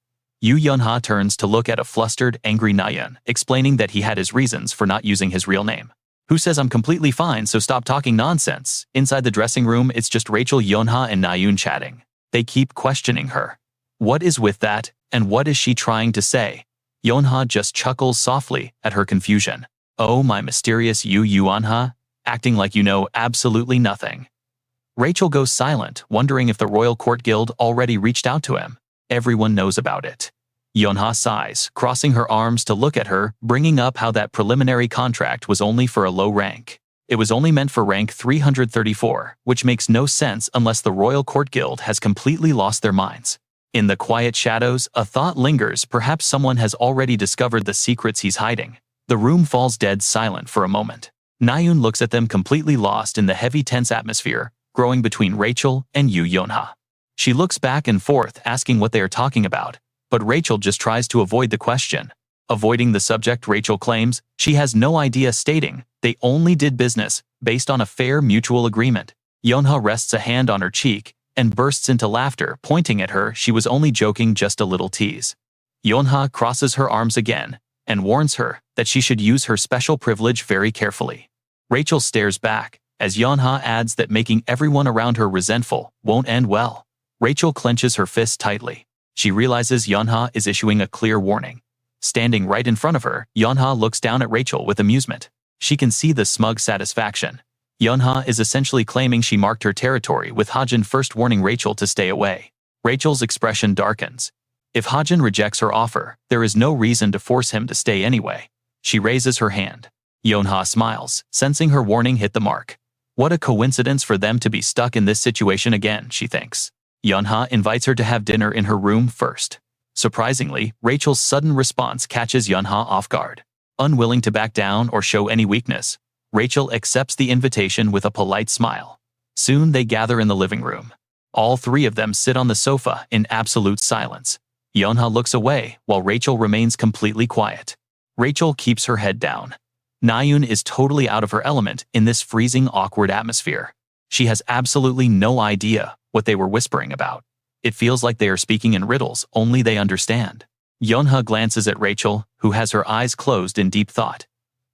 Yoo Yeonha turns to look at a flustered, angry Nayeon, explaining that he had his reasons for not using his real name. Who says I'm completely fine, so stop talking nonsense? Inside the dressing room, it's just Rachel, Yeonha, and Nayoon chatting. They keep questioning her. What is with that, and what is she trying to say? Yeonha just chuckles softly at her confusion. Oh, my mysterious Yoo Yeonha, acting like you know absolutely nothing. Rachel goes silent, wondering if the Royal Court Guild already reached out to him. Everyone knows about it. Yeonha sighs, crossing her arms to look at her, bringing up how that preliminary contract was only for a low rank. It was only meant for rank 334, which makes no sense unless the Royal Court Guild has completely lost their minds. In the quiet shadows, a thought lingers, perhaps someone has already discovered the secrets he's hiding. The room falls dead silent for a moment. Nayoon looks at them completely lost in the heavy tense atmosphere growing between Rachel and Yoo Yeonha. She looks back and forth asking what they are talking about, but Rachel just tries to avoid the question. Avoiding the subject, Rachel claims she has no idea, stating they only did business based on a fair mutual agreement. Yeonha rests a hand on her cheek and bursts into laughter, pointing at her. She was only joking, just a little tease. Yeonha crosses her arms again and warns her that she should use her special privilege very carefully. Rachel stares back as Yeonha adds that making everyone around her resentful won't end well. Rachel clenches her fists tightly. She realizes Yeonha is issuing a clear warning. Standing right in front of her, Yeonha looks down at Rachel with amusement. She can see the smug satisfaction. Yeonha is essentially claiming she marked her territory, with Hajin first warning Rachel to stay away. Rachel's expression darkens. If Hajin rejects her offer, there is no reason to force him to stay anyway. She raises her hand. Yeonha smiles, sensing her warning hit the mark. What a coincidence for them to be stuck in this situation again, she thinks. Yeonha invites her to have dinner in her room first. Surprisingly, Rachel's sudden response catches Yeonha off guard. Unwilling to back down or show any weakness, Rachel accepts the invitation with a polite smile. Soon they gather in the living room. All three of them sit on the sofa in absolute silence. Yeonha looks away while Rachel remains completely quiet. Rachel keeps her head down. Nayoon is totally out of her element in this freezing, awkward atmosphere. She has absolutely no idea what they were whispering about. It feels like they are speaking in riddles only they understand. Yeonha glances at Rachel, who has her eyes closed in deep thought.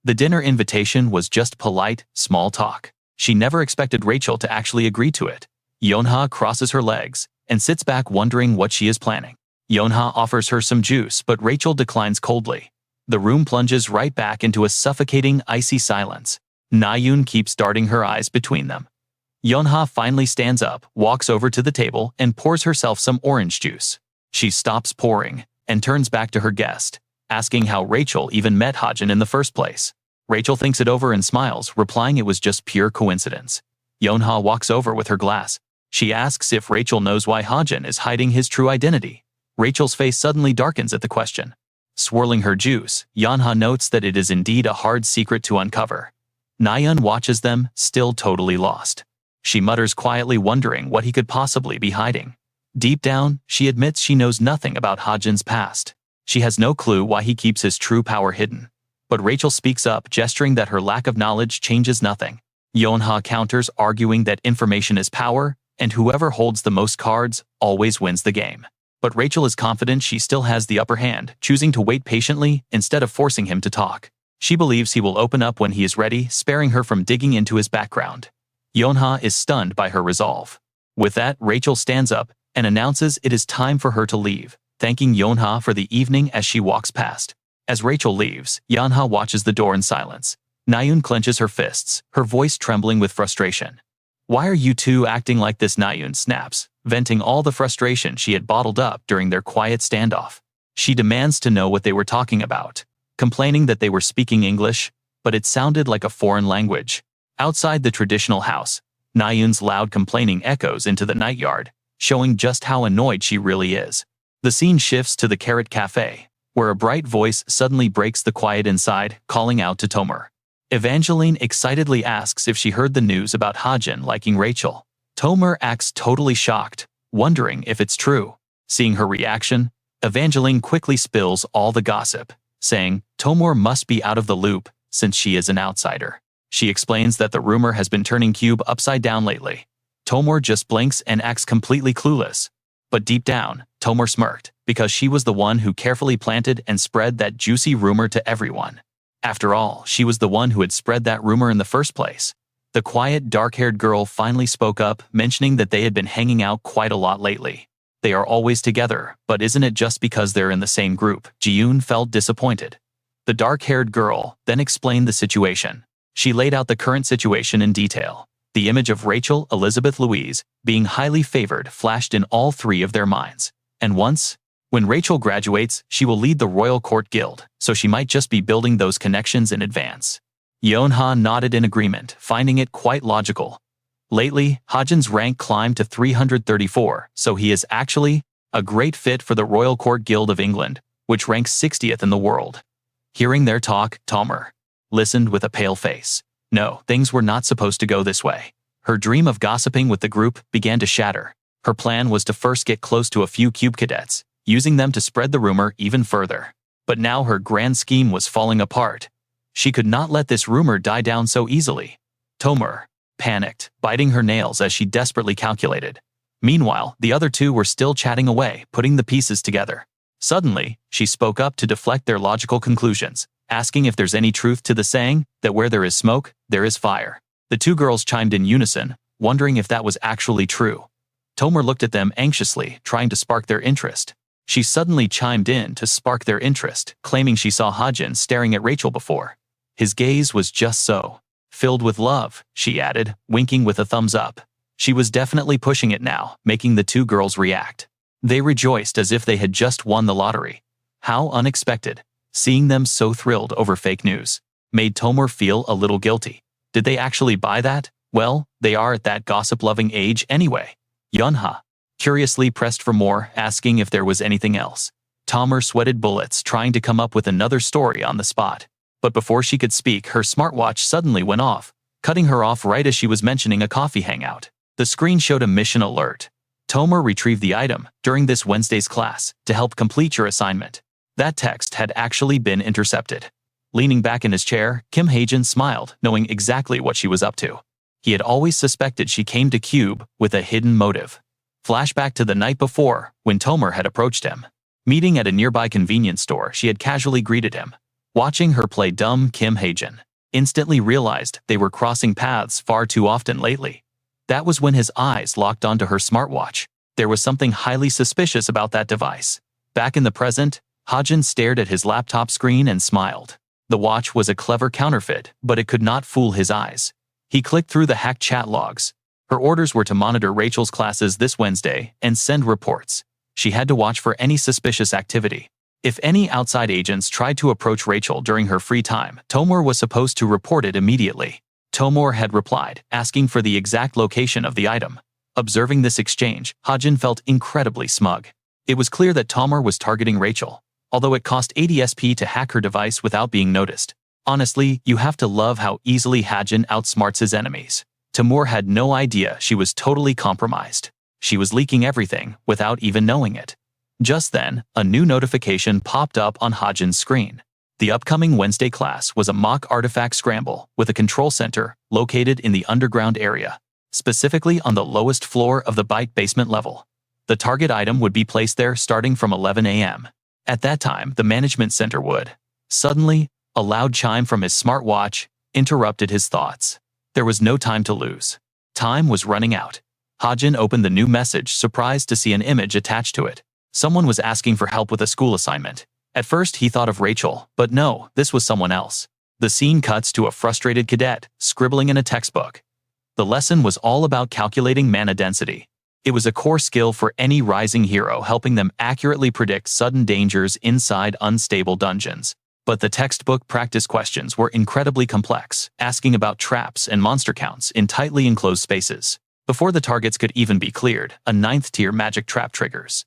The dinner invitation was just polite, small talk. She never expected Rachel to actually agree to it. Yeonha crosses her legs and sits back, wondering what she is planning. Yeonha offers her some juice, but Rachel declines coldly. The room plunges right back into a suffocating, icy silence. Nayoon keeps darting her eyes between them. Yeonha finally stands up, walks over to the table, and pours herself some orange juice. She stops pouring and turns back to her guest, asking how Rachel even met Hajin in the first place. Rachel thinks it over and smiles, replying it was just pure coincidence. Yeonha walks over with her glass. She asks if Rachel knows why Hajin is hiding his true identity. Rachel's face suddenly darkens at the question. Swirling her juice, Yeonha notes that it is indeed a hard secret to uncover. Nayeon watches them, still totally lost. She mutters quietly, wondering what he could possibly be hiding. Deep down, she admits she knows nothing about Hajin's past. She has no clue why he keeps his true power hidden. But Rachel speaks up, gesturing that her lack of knowledge changes nothing. Yeonha counters, arguing that information is power, and whoever holds the most cards always wins the game. But Rachel is confident she still has the upper hand, choosing to wait patiently instead of forcing him to talk. She believes he will open up when he is ready, sparing her from digging into his background. Yeonha is stunned by her resolve. With that, Rachel stands up and announces it is time for her to leave, thanking Yeonha for the evening as she walks past. As Rachel leaves, Yeonha watches the door in silence. Nayoon clenches her fists, her voice trembling with frustration. Why are you two acting like this? Nayoon snaps, venting all the frustration she had bottled up during their quiet standoff. She demands to know what they were talking about, complaining that they were speaking English, but it sounded like a foreign language. Outside the traditional house, Nayoon's loud complaining echoes into the night yard. showing just how annoyed she really is. The scene shifts to the Carrot Cafe, where a bright voice suddenly breaks the quiet inside, calling out to Tomer. Evangeline excitedly asks if she heard the news about Hajin liking Rachel. Tomer acts totally shocked, wondering if it's true. Seeing her reaction, Evangeline quickly spills all the gossip, saying Tomer must be out of the loop since she is an outsider. She explains that the rumor has been turning Cube upside down lately. Tomer just blinks and acts completely clueless. But deep down, Tomer smirked, because she was the one who carefully planted and spread that juicy rumor to everyone. After all, she was the one who had spread that rumor in the first place. The quiet, dark-haired girl finally spoke up, mentioning that they had been hanging out quite a lot lately. They are always together, but isn't it just because they're in the same group? Ji-yoon felt disappointed. The dark-haired girl then explained the situation. She laid out the current situation in detail. The image of Rachel Elizabeth Louise being highly favored flashed in all three of their minds. And when Rachel graduates, she will lead the Royal Court Guild, so she might just be building those connections in advance. Yeonha nodded in agreement, finding it quite logical. Lately, Hajin's rank climbed to 334, so he is actually a great fit for the Royal Court Guild of England, which ranks 60th in the world. Hearing their talk, Tomer listened with a pale face. No, things were not supposed to go this way. Her dream of gossiping with the group began to shatter. Her plan was to first get close to a few Cube cadets, using them to spread the rumor even further. But now her grand scheme was falling apart. She could not let this rumor die down so easily. Tomer panicked, biting her nails as she desperately calculated. Meanwhile, the other two were still chatting away, putting the pieces together. Suddenly, she spoke up to deflect their logical conclusions, asking if there's any truth to the saying that where there is smoke, there is fire. The two girls chimed in unison, wondering if that was actually true. Tomer looked at them anxiously, trying to spark their interest. She suddenly chimed in to spark their interest, claiming she saw Hajin staring at Rachel before. His gaze was just so filled with love, she added, winking with a thumbs up. She was definitely pushing it now, making the two girls react. They rejoiced as if they had just won the lottery. How unexpected. Seeing them so thrilled over fake news made Tomer feel a little guilty. Did they actually buy that? Well, they are at that gossip-loving age anyway. Yeonha curiously pressed for more, asking if there was anything else. Tomer sweated bullets trying to come up with another story on the spot. But before she could speak, her smartwatch suddenly went off, cutting her off right as she was mentioning a coffee hangout. The screen showed a mission alert. Tomer retrieved the item during this Wednesday's class to help complete your assignment. That text had actually been intercepted. Leaning back in his chair, Kim Hajin smiled, knowing exactly what she was up to. He had always suspected she came to Cube with a hidden motive. Flashback to the night before, when Tomer had approached him. Meeting at a nearby convenience store, she had casually greeted him. Watching her play dumb, Kim Hajin instantly realized they were crossing paths far too often lately. That was when his eyes locked onto her smartwatch. There was something highly suspicious about that device. Back in the present, Hajin stared at his laptop screen and smiled. The watch was a clever counterfeit, but it could not fool his eyes. He clicked through the hacked chat logs. Her orders were to monitor Rachel's classes this Wednesday and send reports. She had to watch for any suspicious activity. If any outside agents tried to approach Rachel during her free time, Tomer was supposed to report it immediately. Tomer had replied, asking for the exact location of the item. Observing this exchange, Hajin felt incredibly smug. It was clear that Tomer was targeting Rachel, although it cost 80 SP to hack her device without being noticed. Honestly, you have to love how easily Hajin outsmarts his enemies. Tomer had no idea she was totally compromised. She was leaking everything without even knowing it. Just then, a new notification popped up on Hajin's screen. The upcoming Wednesday class was a mock artifact scramble with a control center located in the underground area, specifically on the lowest floor of the bike basement level. The target item would be placed there starting from 11 a.m. At that time, the management center would. Suddenly, a loud chime from his smartwatch interrupted his thoughts. There was no time to lose. Time was running out. Hajin opened the new message, surprised to see an image attached to it. Someone was asking for help with a school assignment. At first, he thought of Rachel, but no, this was someone else. The scene cuts to a frustrated cadet, scribbling in a textbook. The lesson was all about calculating mana density. It was a core skill for any rising hero, helping them accurately predict sudden dangers inside unstable dungeons. But the textbook practice questions were incredibly complex, asking about traps and monster counts in tightly enclosed spaces. Before the targets could even be cleared, a 9th-tier magic trap triggers.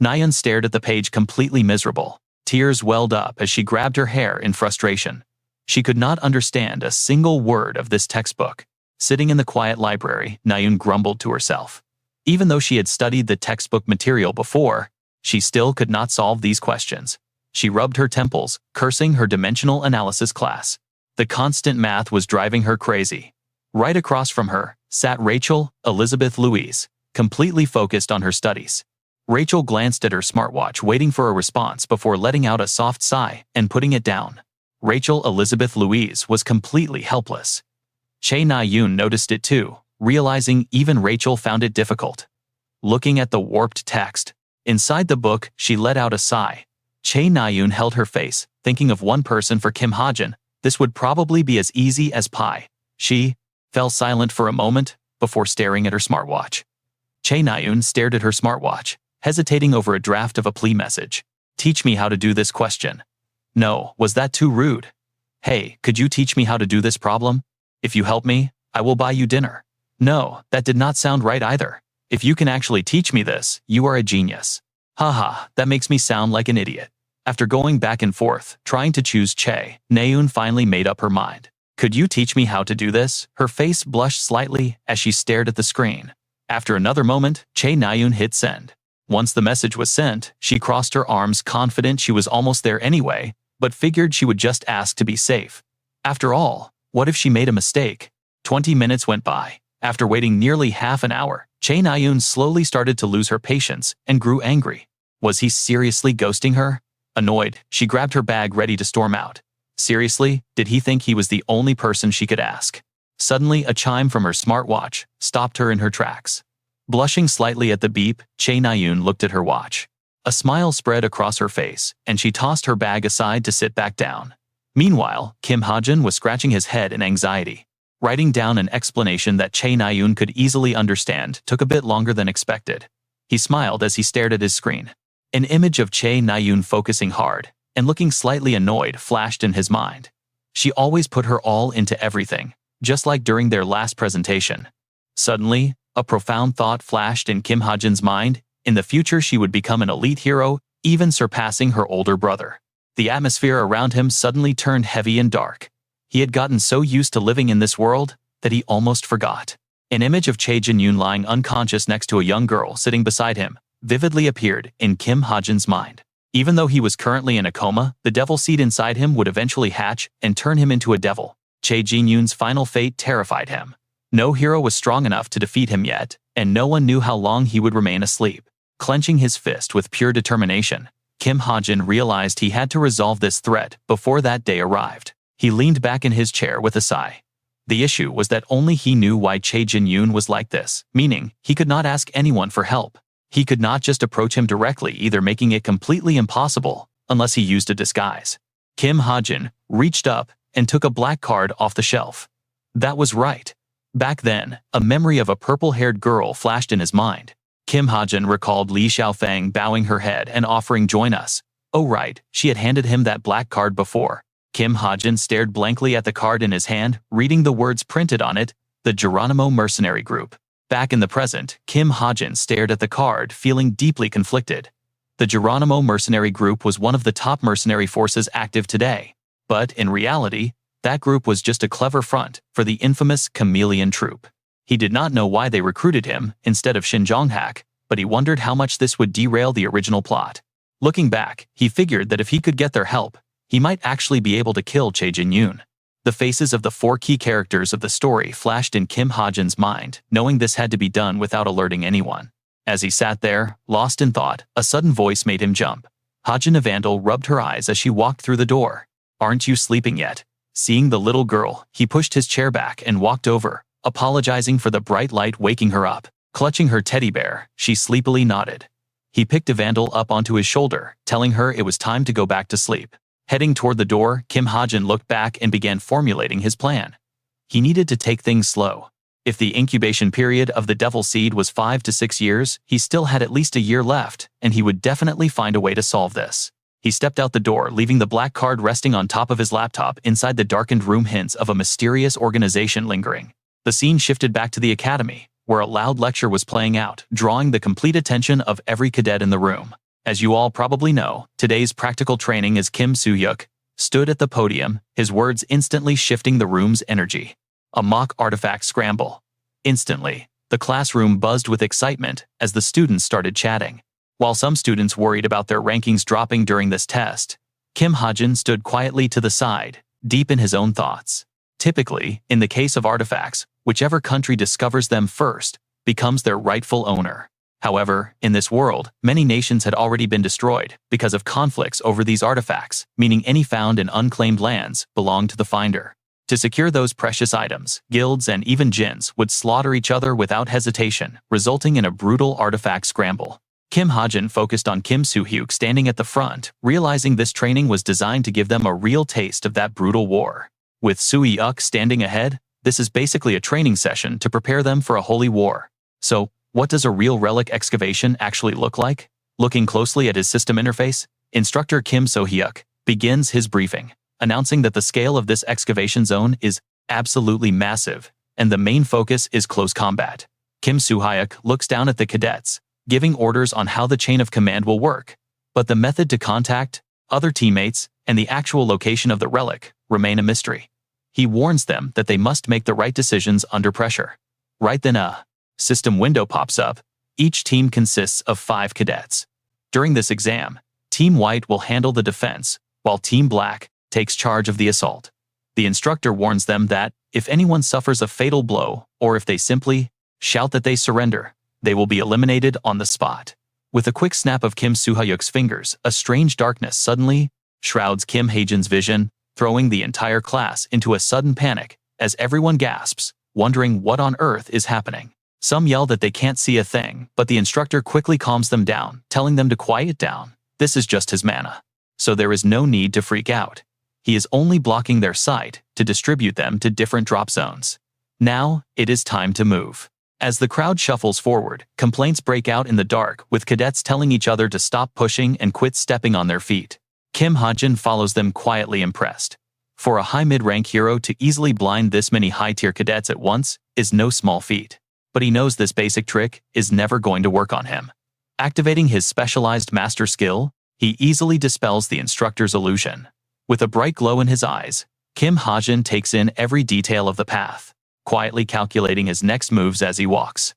Nayeon stared at the page completely miserable. Tears welled up as she grabbed her hair in frustration. She could not understand a single word of this textbook. Sitting in the quiet library, Nayeon grumbled to herself. Even though she had studied the textbook material before, she still could not solve these questions. She rubbed her temples, cursing her dimensional analysis class. The constant math was driving her crazy. Right across from her sat Rachel Elizabeth Louise, completely focused on her studies. Rachel glanced at her smartwatch, waiting for a response before letting out a soft sigh and putting it down. Rachel Elizabeth Louise was completely helpless. Chae Na-yoon noticed it too, realizing even Rachel found it difficult. Looking at the warped text inside the book, she let out a sigh. Chae Na-yoon held her face, thinking of one person for Kim Hajin. This would probably be as easy as pie. She fell silent for a moment before staring at her smartwatch. Chae Na-yoon stared at her smartwatch, hesitating over a draft of a plea message. Teach me how to do this question. No, was that too rude? Hey, could you teach me how to do this problem? If you help me, I will buy you dinner. No, that did not sound right either. If you can actually teach me this, you are a genius. Haha, that makes me sound like an idiot. After going back and forth, trying to choose Chae, Na-yoon finally made up her mind. Could you teach me how to do this? Her face blushed slightly as she stared at the screen. After another moment, Chae Na-yoon hit send. Once the message was sent, she crossed her arms, confident she was almost there anyway, but figured she would just ask to be safe. After all, what if she made a mistake? 20 minutes went by. After waiting nearly half an hour, Chae Na-yoon slowly started to lose her patience and grew angry. Was he seriously ghosting her? Annoyed, she grabbed her bag ready to storm out. Seriously, did he think he was the only person she could ask? Suddenly, a chime from her smartwatch stopped her in her tracks. Blushing slightly at the beep, Chae Na-yoon looked at her watch. A smile spread across her face, and she tossed her bag aside to sit back down. Meanwhile, Kim Hajin was scratching his head in anxiety. Writing down an explanation that Chae Na-yoon could easily understand took a bit longer than expected. He smiled as he stared at his screen. An image of Chae Na-yoon focusing hard and looking slightly annoyed flashed in his mind. She always put her all into everything, just like during their last presentation. Suddenly, a profound thought flashed in Kim Hajin's mind. In the future, she would become an elite hero, even surpassing her older brother. The atmosphere around him suddenly turned heavy and dark. He had gotten so used to living in this world that he almost forgot. An image of Chae Jin-yoon lying unconscious next to a young girl sitting beside him vividly appeared in Kim Hajin's mind. Even though he was currently in a coma, the devil seed inside him would eventually hatch and turn him into a devil. Chae Jin-yoon's final fate terrified him. No hero was strong enough to defeat him yet, and no one knew how long he would remain asleep. Clenching his fist with pure determination, Kim Hajin realized he had to resolve this threat before that day arrived. He leaned back in his chair with a sigh. The issue was that only he knew why Chae Jin-yoon was like this, meaning he could not ask anyone for help. He could not just approach him directly, either making it completely impossible unless he used a disguise. Kim Hajin reached up and took a black card off the shelf. That was right. Back then, a memory of a purple-haired girl flashed in his mind. Kim Hajin recalled Li Xiaofeng bowing her head and offering join us. Oh right, she had handed him that black card before. Kim Hajin stared blankly at the card in his hand, reading the words printed on it, the Geronimo Mercenary Group. Back in the present, Kim Hajin stared at the card, feeling deeply conflicted. The Geronimo Mercenary Group was one of the top mercenary forces active today. But, in reality, that group was just a clever front for the infamous Chameleon Troop. He did not know why they recruited him instead of Shin Jong-hak, but he wondered how much this would derail the original plot. Looking back, he figured that if he could get their help, he might actually be able to kill Chae Jin-yoon. The faces of the 4 key characters of the story flashed in Kim Hajin's mind, knowing this had to be done without alerting anyone. As he sat there, lost in thought, a sudden voice made him jump. Hajin Evandel rubbed her eyes as she walked through the door. Aren't you sleeping yet? Seeing the little girl, he pushed his chair back and walked over, apologizing for the bright light waking her up. Clutching her teddy bear, she sleepily nodded. He picked Evandel up onto his shoulder, telling her it was time to go back to sleep. Heading toward the door, Kim Hajin looked back and began formulating his plan. He needed to take things slow. If the incubation period of the Devil Seed was 5 to 6 years, he still had at least a year left, and he would definitely find a way to solve this. He stepped out the door, leaving the black card resting on top of his laptop. Inside the darkened room, hints of a mysterious organization lingering. The scene shifted back to the academy, where a loud lecture was playing out, drawing the complete attention of every cadet in the room. As you all probably know, today's practical training is Kim Soo-hyuk stood at the podium, his words instantly shifting the room's energy. A mock artifact scramble. Instantly, the classroom buzzed with excitement as the students started chatting. While some students worried about their rankings dropping during this test, Kim Hajin stood quietly to the side, deep in his own thoughts. Typically, in the case of artifacts, whichever country discovers them first becomes their rightful owner. However, in this world, many nations had already been destroyed because of conflicts over these artifacts, meaning any found in unclaimed lands belonged to the finder. To secure those precious items, guilds and even jinns would slaughter each other without hesitation, resulting in a brutal artifact scramble. Kim Hajin focused on Kim Soo-hyuk standing at the front, realizing this training was designed to give them a real taste of that brutal war. With Soo-hyuk standing ahead, this is basically a training session to prepare them for a holy war. So, what does a real relic excavation actually look like? Looking closely at his system interface, Instructor Kim Soo-hyuk begins his briefing, announcing that the scale of this excavation zone is absolutely massive, and the main focus is close combat. Kim Soo-hyuk looks down at the cadets, giving orders on how the chain of command will work, but the method to contact other teammates and the actual location of the relic remain a mystery. He warns them that they must make the right decisions under pressure. Right then a system window pops up. Each team consists of 5 cadets. During this exam, Team White will handle the defense, while Team Black takes charge of the assault. The instructor warns them that if anyone suffers a fatal blow, or if they simply shout that they surrender, they will be eliminated on the spot. With a quick snap of Kim Soo-hyuk's fingers, a strange darkness suddenly shrouds Kim Hajin's vision, throwing the entire class into a sudden panic as everyone gasps, wondering what on earth is happening. Some yell that they can't see a thing, but the instructor quickly calms them down, telling them to quiet down. This is just his mana, so there is no need to freak out. He is only blocking their sight to distribute them to different drop zones. Now, it is time to move. As the crowd shuffles forward, complaints break out in the dark, with cadets telling each other to stop pushing and quit stepping on their feet. Kim Hajin follows them quietly impressed. For a high mid-rank hero to easily blind this many high-tier cadets at once is no small feat. But he knows this basic trick is never going to work on him. Activating his specialized master skill, he easily dispels the instructor's illusion. With a bright glow in his eyes, Kim Hajin takes in every detail of the path, quietly calculating his next moves as he walks.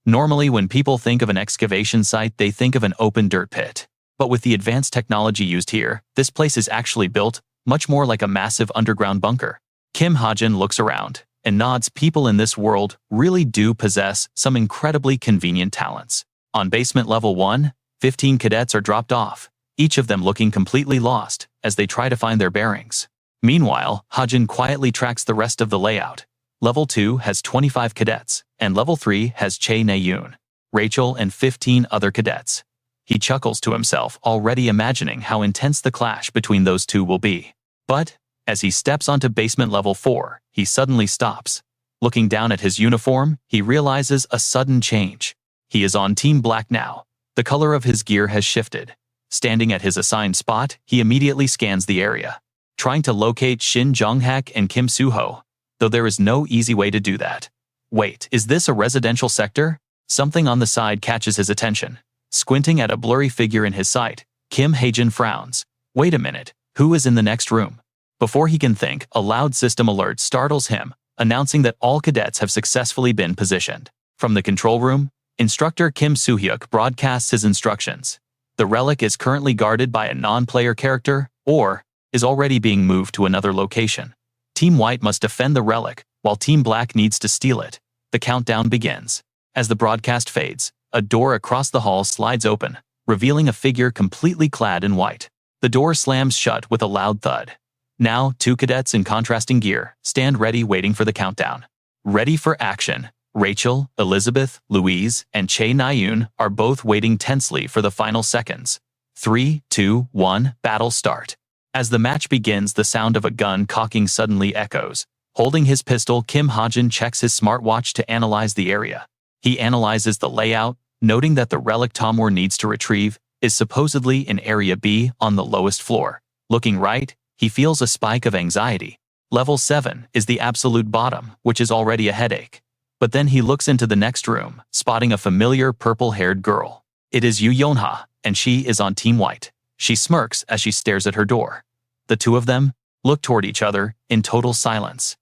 Normally, when people think of an excavation site, they think of an open dirt pit. But with the advanced technology used here, this place is actually built much more like a massive underground bunker. Kim Hajin looks around and nods. People in this world really do possess some incredibly convenient talents. On basement level 1, 15 cadets are dropped off, each of them looking completely lost as they try to find their bearings. Meanwhile, Hajin quietly tracks the rest of the layout. Level 2 has 25 cadets, and Level 3 has Chae Na-yoon, Rachel, and 15 other cadets. He chuckles to himself, already imagining how intense the clash between those two will be. But, as he steps onto basement level 4, he suddenly stops. Looking down at his uniform, he realizes a sudden change. He is on Team Black now. The color of his gear has shifted. Standing at his assigned spot, he immediately scans the area, trying to locate Shin Jong-hak and Kim Soo-ho, though there is no easy way to do that. Wait, is this a residential sector? Something on the side catches his attention. Squinting at a blurry figure in his sight, Kim Hajin frowns. Wait a minute, who is in the next room? Before he can think, a loud system alert startles him, announcing that all cadets have successfully been positioned. From the control room, Instructor Kim Soo-hyuk broadcasts his instructions. The relic is currently guarded by a non-player character, or is already being moved to another location. Team White must defend the relic, while Team Black needs to steal it. The countdown begins. As the broadcast fades, a door across the hall slides open, revealing a figure completely clad in white. The door slams shut with a loud thud. Now, 2 cadets in contrasting gear stand ready, waiting for the countdown. Ready for action. Rachel, Elizabeth, Louise, and Chae Na-yoon are both waiting tensely for the final seconds. 3, 2, 1, battle start. As the match begins, the sound of a gun cocking suddenly echoes. Holding his pistol, Kim Hajin checks his smartwatch to analyze the area. He analyzes the layout, noting that the relic Tomor needs to retrieve is supposedly in Area B on the lowest floor. Looking right, he feels a spike of anxiety. Level 7 is the absolute bottom, which is already a headache. But then he looks into the next room, spotting a familiar purple-haired girl. It is Yu Yonha, and she is on Team White. She smirks as she stares at her door. The two of them look toward each other in total silence.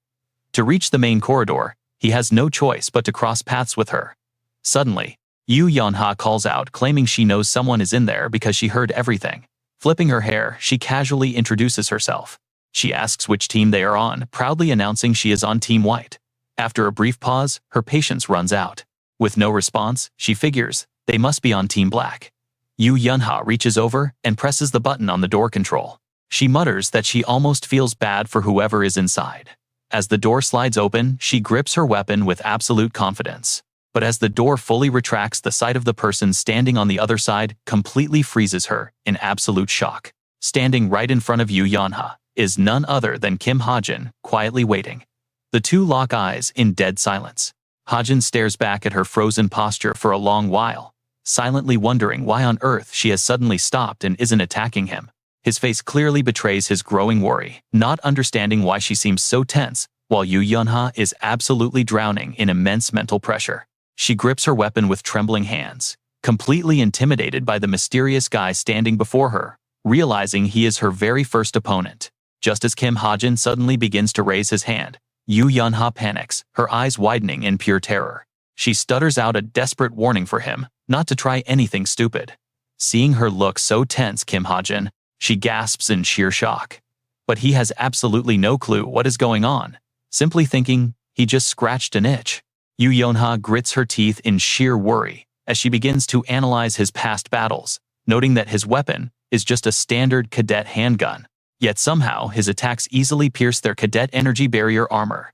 To reach the main corridor, he has no choice but to cross paths with her. Suddenly, Yu Yonha calls out, claiming she knows someone is in there because she heard everything. Flipping her hair, she casually introduces herself. She asks which team they are on, proudly announcing she is on Team White. After a brief pause, her patience runs out. With no response, she figures they must be on Team Black. Yu Yunha reaches over and presses the button on the door control. She mutters that she almost feels bad for whoever is inside. As the door slides open, she grips her weapon with absolute confidence. But as the door fully retracts, the sight of the person standing on the other side completely freezes her in absolute shock. Standing right in front of Yu Yunha is none other than Kim Hajin, quietly waiting. The two lock eyes in dead silence. Hajin stares back at her frozen posture for a long while, silently wondering why on earth she has suddenly stopped and isn't attacking him. His face clearly betrays his growing worry, not understanding why she seems so tense, while Yu Yunha is absolutely drowning in immense mental pressure. She grips her weapon with trembling hands, completely intimidated by the mysterious guy standing before her, realizing he is her very first opponent. Just as Kim Hajin suddenly begins to raise his hand, Yu Yunha panics, her eyes widening in pure terror. She stutters out a desperate warning for him not to try anything stupid. Seeing her look so tense, Kim Hajin, she gasps in sheer shock. But he has absolutely no clue what is going on, simply thinking he just scratched an itch. Yu Yunha grits her teeth in sheer worry as she begins to analyze his past battles, noting that his weapon is just a standard cadet handgun. Yet somehow his attacks easily pierce their cadet energy barrier armor.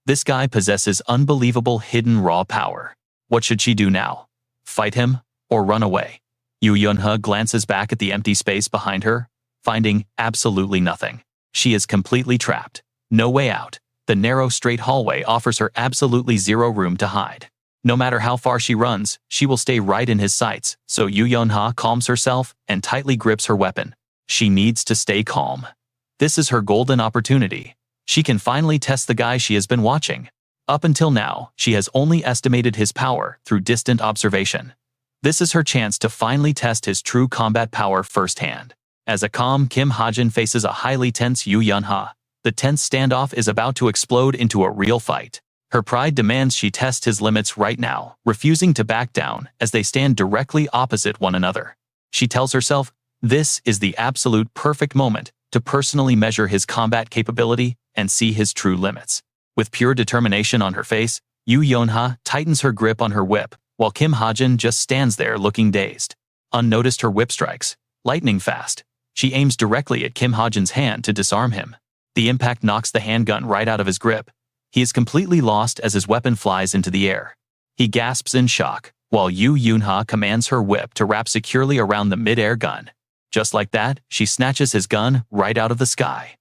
This guy possesses unbelievable hidden raw power. What should she do now? Fight him or run away? Yu Yunha glances back at the empty space behind her, finding absolutely nothing. She is completely trapped. No way out. The narrow straight hallway offers her absolutely zero room to hide. No matter how far she runs, she will stay right in his sights, so Yu Yunha calms herself and tightly grips her weapon. She needs to stay calm. This is her golden opportunity. She can finally test the guy she has been watching. Up until now, she has only estimated his power through distant observation. This is her chance to finally test his true combat power firsthand. As a calm Kim Hajin faces a highly tense Yu Yunha, the tense standoff is about to explode into a real fight. Her pride demands she test his limits right now, refusing to back down as they stand directly opposite one another. She tells herself, this is the absolute perfect moment to personally measure his combat capability and see his true limits. With pure determination on her face, Yu Yunha tightens her grip on her whip, while Kim Hajin just stands there looking dazed. Unnoticed, her whip strikes, lightning fast. She aims directly at Kim Hajin's hand to disarm him. The impact knocks the handgun right out of his grip. He is completely lost as his weapon flies into the air. He gasps in shock, while Yu Yunha commands her whip to wrap securely around the mid-air gun. Just like that, she snatches his gun right out of the sky.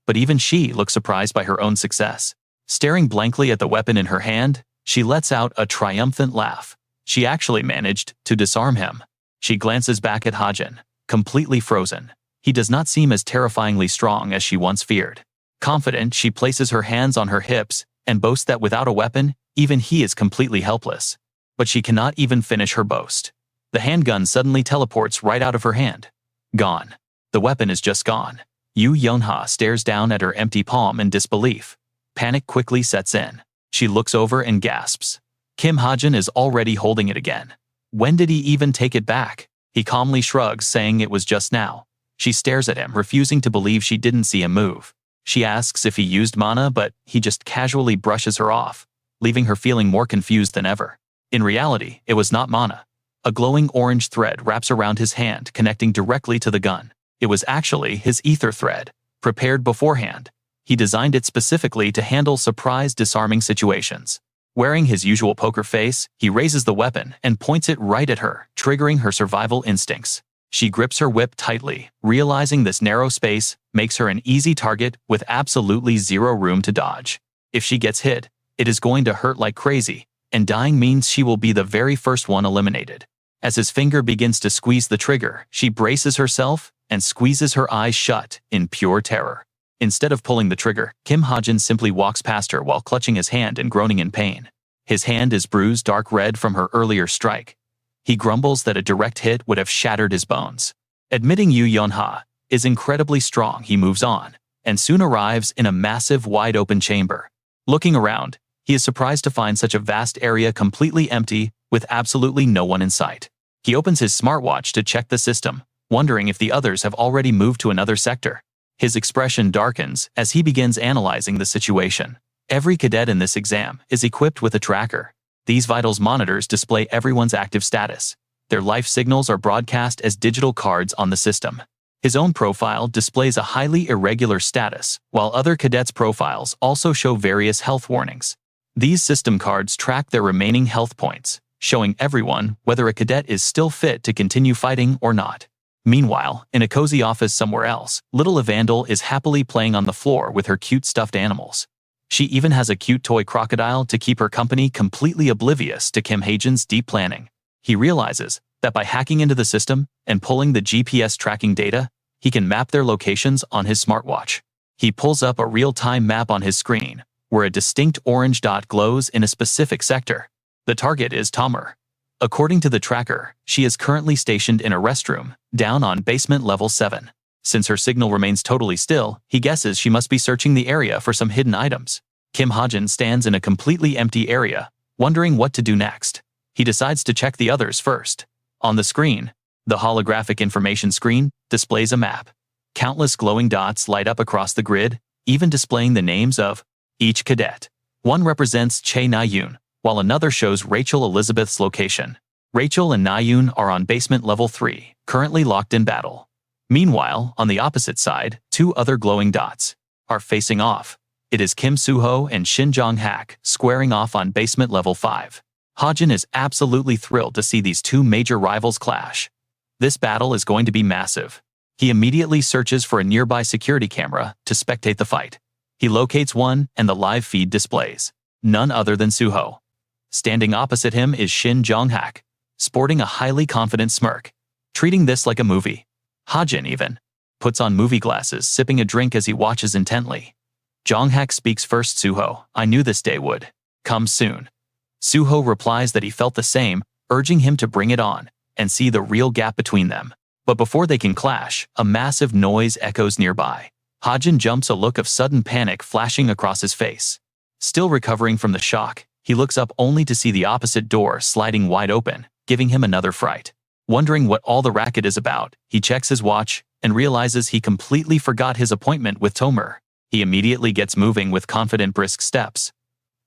But even she looks surprised by her own success. Staring blankly at the weapon in her hand, she lets out a triumphant laugh. She actually managed to disarm him. She glances back at Hajin, completely frozen. He does not seem as terrifyingly strong as she once feared. Confident, she places her hands on her hips and boasts that without a weapon, even he is completely helpless. But she cannot even finish her boast. The handgun suddenly teleports right out of her hand. Gone. The weapon is just gone. Yu Yunha stares down at her empty palm in disbelief. Panic quickly sets in. She looks over and gasps. Kim Hajin is already holding it again. When did he even take it back? He calmly shrugs, saying it was just now. She stares at him, refusing to believe she didn't see him move. She asks if he used mana, but he just casually brushes her off, leaving her feeling more confused than ever. In reality, it was not mana. A glowing orange thread wraps around his hand, connecting directly to the gun. It was actually his ether thread, prepared beforehand. He designed it specifically to handle surprise disarming situations. Wearing his usual poker face, he raises the weapon and points it right at her, triggering her survival instincts. She grips her whip tightly, realizing this narrow space makes her an easy target with absolutely zero room to dodge. If she gets hit, it is going to hurt like crazy, and dying means she will be the very first one eliminated. As his finger begins to squeeze the trigger, she braces herself and squeezes her eyes shut in pure terror. Instead of pulling the trigger, Kim Hajin simply walks past her while clutching his hand and groaning in pain. His hand is bruised dark red from her earlier strike. He grumbles that a direct hit would have shattered his bones. Admitting Yu Yonha is incredibly strong, he moves on, and soon arrives in a massive wide-open chamber. Looking around, he is surprised to find such a vast area completely empty, with absolutely no one in sight. He opens his smartwatch to check the system, wondering if the others have already moved to another sector. His expression darkens as he begins analyzing the situation. Every cadet in this exam is equipped with a tracker. These vitals monitors display everyone's active status. Their life signals are broadcast as digital cards on the system. His own profile displays a highly irregular status, while other cadets' profiles also show various health warnings. These system cards track their remaining health points, showing everyone whether a cadet is still fit to continue fighting or not. Meanwhile, in a cozy office somewhere else, little Evandel is happily playing on the floor with her cute stuffed animals. She even has a cute toy crocodile to keep her company completely oblivious to Kim Hajin's deep planning. He realizes that by hacking into the system and pulling the GPS tracking data, he can map their locations on his smartwatch. He pulls up a real-time map on his screen, where a distinct orange dot glows in a specific sector. The target is Tomer. According to the tracker, she is currently stationed in a restroom, down on basement level 7. Since her signal remains totally still, he guesses she must be searching the area for some hidden items. Kim Hajin stands in a completely empty area, wondering what to do next. He decides to check the others first. On the screen, the holographic information screen displays a map. Countless glowing dots light up across the grid, even displaying the names of each cadet. One represents Che Na-yoon, while another shows Rachel Elizabeth's location. Rachel and Na-yoon are on basement level 3, currently locked in battle. Meanwhile, on the opposite side, two other glowing dots are facing off. It is Kim Suho and Shin Jong-hak squaring off on basement level 5. Hajin is absolutely thrilled to see these two major rivals clash. This battle is going to be massive. He immediately searches for a nearby security camera to spectate the fight. He locates one and the live feed displays none other than Suho. Standing opposite him is Shin Jong-hak, sporting a highly confident smirk, treating this like a movie. Hajin even puts on movie glasses, sipping a drink as he watches intently. Jong-hak speaks first. Suho, I knew this day would come soon. Suho replies that he felt the same, urging him to bring it on and see the real gap between them. But before they can clash, a massive noise echoes nearby. Hajin jumps, a look of sudden panic flashing across his face. Still recovering from the shock, he looks up only to see the opposite door sliding wide open, giving him another fright. Wondering what all the racket is about, he checks his watch and realizes he completely forgot his appointment with Tomer. He immediately gets moving with confident, brisk steps.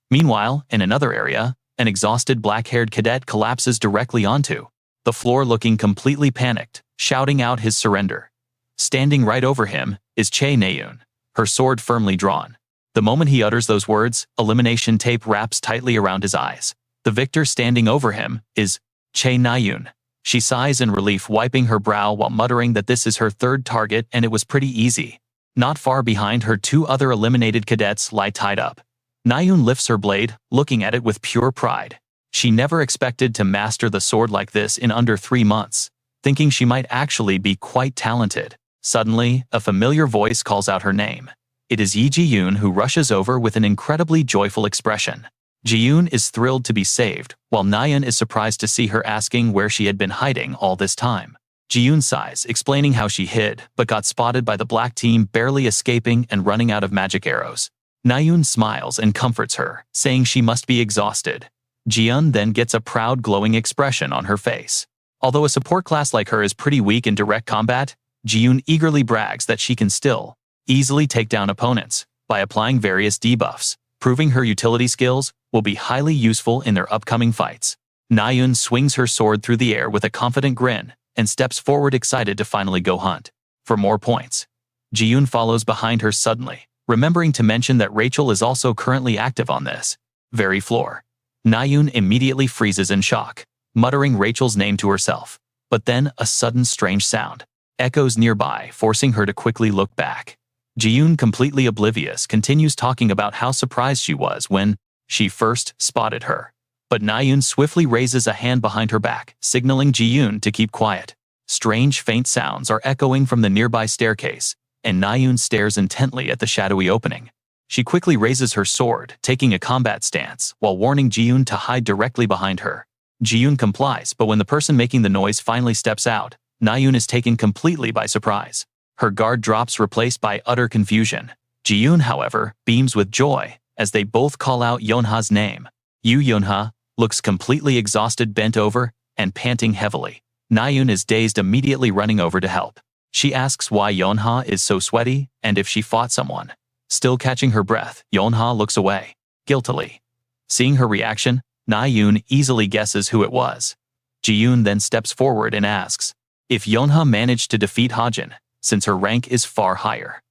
Meanwhile, in another area, an exhausted black-haired cadet collapses directly onto the floor, looking completely panicked, shouting out his surrender. Standing right over him is Che Na-yoon, her sword firmly drawn. The moment he utters those words, elimination tape wraps tightly around his eyes. The victor standing over him is Che Na-yoon. She sighs in relief, wiping her brow while muttering that this is her third target and it was pretty easy. Not far behind her, two other eliminated cadets lie tied up. Na-yoon lifts her blade, looking at it with pure pride. She never expected to master the sword like this in under 3 months, thinking she might actually be quite talented. Suddenly, a familiar voice calls out her name. It is Yi Ji-yoon, who rushes over with an incredibly joyful expression. Ji-yoon is thrilled to be saved, while Na-yoon is surprised to see her, asking where she had been hiding all this time. Ji-yoon sighs, explaining how she hid, but got spotted by the black team, barely escaping and running out of magic arrows. Na-yoon smiles and comforts her, saying she must be exhausted. Ji-yoon then gets a proud, glowing expression on her face. Although a support class like her is pretty weak in direct combat, Ji-yoon eagerly brags that she can still easily take down opponents by applying various debuffs, proving her utility skills will be highly useful in their upcoming fights. Na-yoon swings her sword through the air with a confident grin and steps forward, excited to finally go hunt for more points. Ji-yoon follows behind her suddenly, remembering to mention that Rachel is also currently active on this very floor. Na-yoon immediately freezes in shock, muttering Rachel's name to herself. But then a sudden strange sound echoes nearby, forcing her to quickly look back. Ji-yoon, completely oblivious, continues talking about how surprised she was when she first spotted her. But Na-yoon swiftly raises a hand behind her back, signaling Ji-yoon to keep quiet. Strange, faint sounds are echoing from the nearby staircase, and Na-yoon stares intently at the shadowy opening. She quickly raises her sword, taking a combat stance, while warning Ji-yoon to hide directly behind her. Ji-yoon complies, but when the person making the noise finally steps out, Na-yoon is taken completely by surprise. Her guard drops, replaced by utter confusion. Ji-yoon, however, beams with joy as they both call out Yeonha's name. Yeonha looks completely exhausted, bent over, and panting heavily. Na-yoon is dazed, immediately running over to help. She asks why Yeonha is so sweaty and if she fought someone. Still catching her breath, Yeonha looks away, guiltily. Seeing her reaction, Na-yoon easily guesses who it was. Ji-yoon then steps forward and asks if Yeonha managed to defeat Hajin, since her rank is far higher.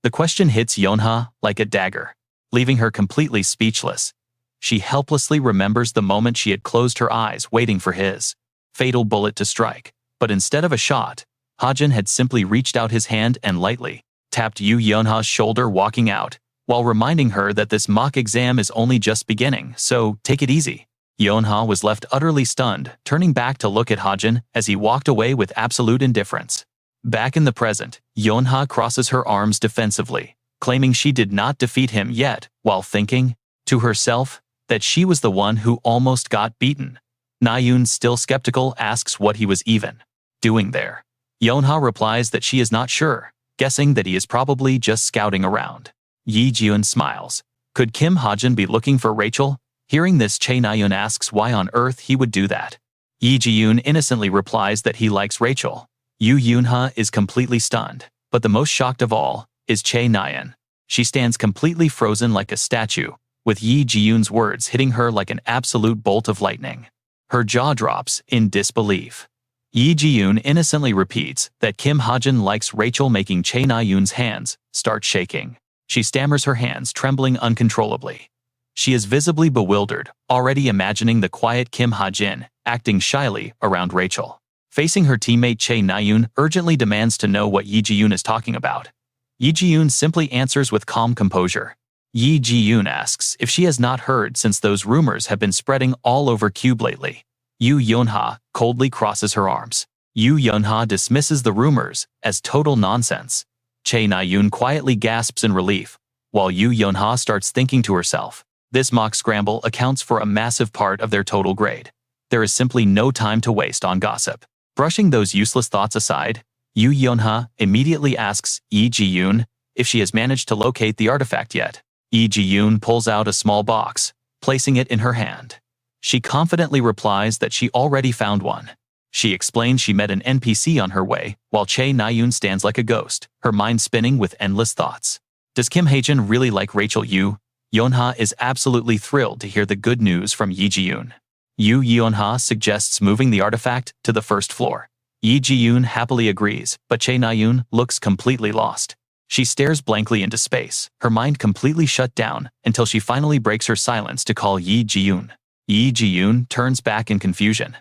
The question hits Yeonha like a dagger, leaving her completely speechless. She helplessly remembers the moment she had closed her eyes waiting for his fatal bullet to strike, but instead of a shot, Hajin had simply reached out his hand and lightly tapped Yeonha's shoulder, walking out, while reminding her that this mock exam is only just beginning, so take it easy. Yeonha was left utterly stunned, turning back to look at Hajin as he walked away with absolute indifference. Back in the present, Yeonha crosses her arms defensively, claiming she did not defeat him yet, while thinking to herself that she was the one who almost got beaten. Na-yoon, still skeptical, asks what he was even doing there. Yeonha replies that she is not sure, guessing that he is probably just scouting around. Yi Ji-yoon smiles. Could Kim Hajin be looking for Rachel? Hearing this, Na-yoon asks why on earth he would do that. Yi Ji-yoon innocently replies that he likes Rachel. Yeonha is completely stunned, but the most shocked of all is Na-yoon. She stands completely frozen like a statue, with Yi Ji-yoon's words hitting her like an absolute bolt of lightning. Her jaw drops in disbelief. Yi Ji-yoon innocently repeats that Kim Hajin likes Rachel, making Na-yoon's hands start shaking. She stammers, her hands trembling uncontrollably. She is visibly bewildered, already imagining the quiet Kim Hajin acting shyly around Rachel. Facing her teammate, Na-yoon urgently demands to know what Yi Ji-yoon is talking about. Yi Ji-yoon simply answers with calm composure. Yi Ji-yoon asks if she has not heard, since those rumors have been spreading all over Cube lately. Yeonha coldly crosses her arms. Yeonha dismisses the rumors as total nonsense. Na-yoon quietly gasps in relief, while Yeonha starts thinking to herself, this mock scramble accounts for a massive part of their total grade. There is simply no time to waste on gossip. Brushing those useless thoughts aside, Yeonha immediately asks Yi Ji-yoon if she has managed to locate the artifact yet. Yi Ji-yoon pulls out a small box, placing it in her hand. She confidently replies that she already found one. She explains she met an NPC on her way, while Na-yoon stands like a ghost, her mind spinning with endless thoughts. Does Kim Hajin really like Rachel? Yeonha is absolutely thrilled to hear the good news from Yi Ji-yoon. Yeonha suggests moving the artifact to the first floor. Yi Ji-yoon happily agrees, but Na-yoon looks completely lost. She stares blankly into space, her mind completely shut down, until she finally breaks her silence to call Yi Ji-yoon. Yi Ji-yoon turns back in confusion.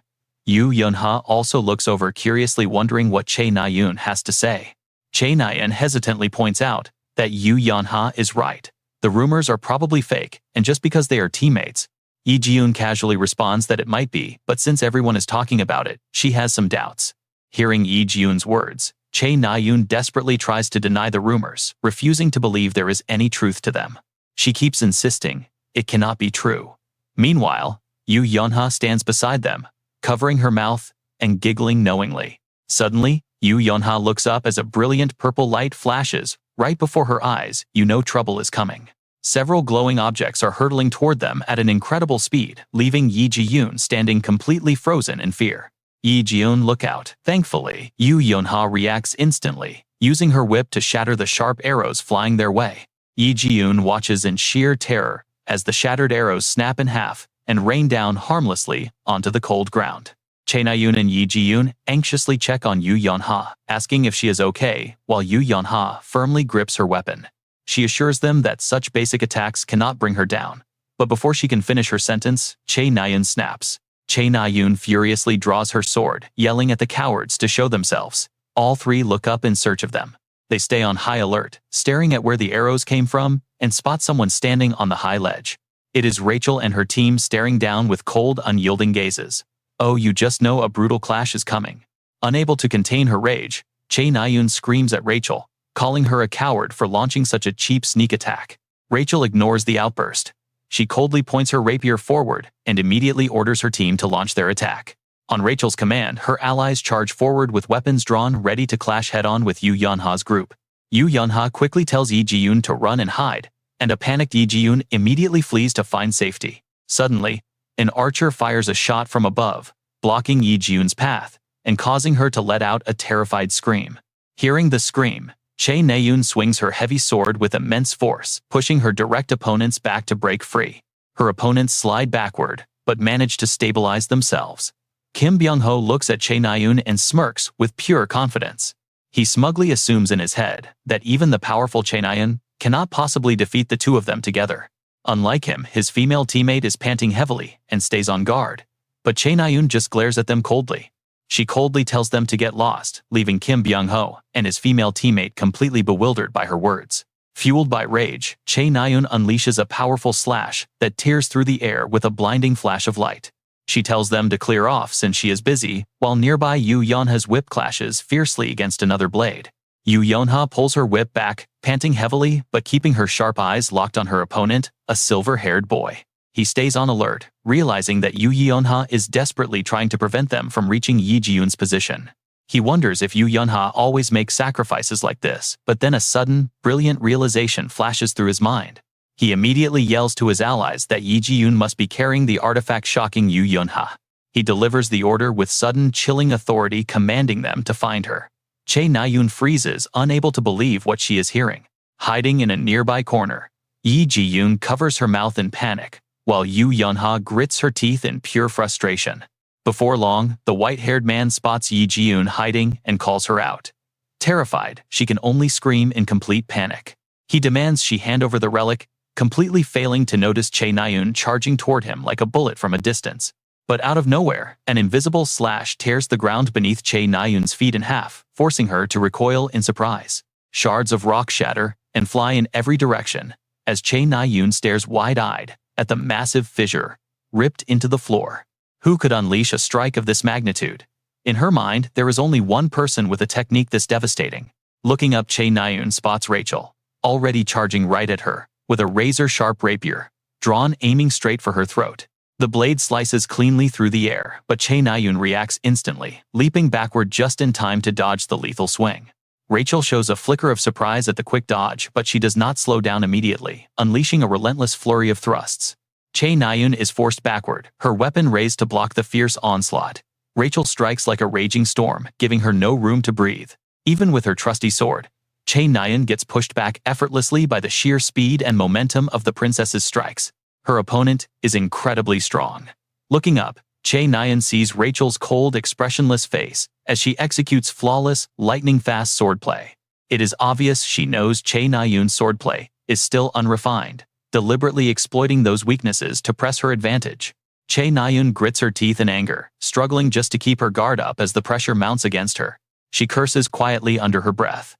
Yeonha also looks over curiously, wondering what Na-yoon has to say. Na-yoon hesitantly points out that Yeonha is right. The rumors are probably fake, and just because they are teammates. Yi Ji-yoon casually responds that it might be, but since everyone is talking about it, she has some doubts. Hearing Yi Ji-yoon's words, Na-yoon desperately tries to deny the rumors, refusing to believe there is any truth to them. She keeps insisting it cannot be true. Meanwhile, Yeonha stands beside them, covering her mouth and giggling knowingly. Suddenly, Yeonha looks up as a brilliant purple light flashes right before her eyes. Trouble is coming. Several glowing objects are hurtling toward them at an incredible speed, leaving Yi Ji-yoon standing completely frozen in fear. Yi Ji-yoon, look out. Thankfully, Yeonha reacts instantly, using her whip to shatter the sharp arrows flying their way. Yi Ji-yoon watches in sheer terror as the shattered arrows snap in half and rain down harmlessly onto the cold ground. Na-yoon and Yi Ji-yoon anxiously check on Yeonha, asking if she is okay, while Yeonha firmly grips her weapon. She assures them that such basic attacks cannot bring her down. But before she can finish her sentence, Na-yoon snaps. Na-yoon furiously draws her sword, yelling at the cowards to show themselves. All three look up in search of them. They stay on high alert, staring at where the arrows came from, and spot someone standing on the high ledge. It is Rachel and her team, staring down with cold, unyielding gazes. Oh, you just know a brutal clash is coming. Unable to contain her rage, Na-yoon screams at Rachel, calling her a coward for launching such a cheap sneak attack. Rachel ignores the outburst. She coldly points her rapier forward and immediately orders her team to launch their attack. On Rachel's command, her allies charge forward with weapons drawn, ready to clash head-on with Yu Yunha's group. Yu Yunha quickly tells Yi Ji-yoon to run and hide, and a panicked Yi Ji-yoon immediately flees to find safety. Suddenly, an archer fires a shot from above, blocking Yi Ji-yoon's path and causing her to let out a terrified scream. Hearing the scream, Chae Na-yoon swings her heavy sword with immense force, pushing her direct opponents back to break free. Her opponents slide backward, but manage to stabilize themselves. Kim Byung-ho looks at Chae Na-yoon and smirks with pure confidence. He smugly assumes in his head that even the powerful Chae Na-yoon cannot possibly defeat the two of them together. Unlike him, his female teammate is panting heavily and stays on guard, but Chae Na-yoon just glares at them coldly. She coldly tells them to get lost, leaving Kim Byung-ho and his female teammate completely bewildered by her words. Fueled by rage, Chae Na-yoon unleashes a powerful slash that tears through the air with a blinding flash of light. She tells them to clear off since she is busy, while nearby Yu Yunha's whip clashes fiercely against another blade. Yu Yunha pulls her whip back, panting heavily but keeping her sharp eyes locked on her opponent, a silver-haired boy. He stays on alert, realizing that Yu Yunha is desperately trying to prevent them from reaching Yi Ji-yoon's position. He wonders if Yu Yunha always makes sacrifices like this, but then a sudden, brilliant realization flashes through his mind. He immediately yells to his allies that Yi Ji-yoon must be carrying the artifact, shocking Yu Yunha. He delivers the order with sudden, chilling authority, commanding them to find her. Chae Na-yoon freezes, unable to believe what she is hearing. Hiding in a nearby corner, Yi Ji-yoon covers her mouth in panic, while Yu Yunha grits her teeth in pure frustration. Before long, the white-haired man spots Yi Ji-yoon hiding and calls her out. Terrified, she can only scream in complete panic. He demands she hand over the relic, completely failing to notice Chae Na-yoon charging toward him like a bullet from a distance. But out of nowhere, an invisible slash tears the ground beneath Chae Na-yoon's feet in half, forcing her to recoil in surprise. Shards of rock shatter and fly in every direction, as Chae Na-yoon stares wide-eyed at the massive fissure ripped into the floor. Who could unleash a strike of this magnitude? In her mind, there is only one person with a technique this devastating. Looking up, Chae Na-yoon spots Rachel, already charging right at her, with a razor-sharp rapier, drawn aiming straight for her throat. The blade slices cleanly through the air, but Chae Na-yoon reacts instantly, leaping backward just in time to dodge the lethal swing. Rachel shows a flicker of surprise at the quick dodge, but she does not slow down immediately, unleashing a relentless flurry of thrusts. Chae Na-yoon is forced backward, her weapon raised to block the fierce onslaught. Rachel strikes like a raging storm, giving her no room to breathe. Even with her trusty sword, Chae Na-yoon gets pushed back effortlessly by the sheer speed and momentum of the princess's strikes. Her opponent is incredibly strong. Looking up, Chae Na-yoon sees Rachel's cold, expressionless face as she executes flawless, lightning-fast swordplay. It is obvious she knows Chae Na-yoon's swordplay is still unrefined, deliberately exploiting those weaknesses to press her advantage. Chae Na-yoon grits her teeth in anger, struggling just to keep her guard up as the pressure mounts against her. She curses quietly under her breath.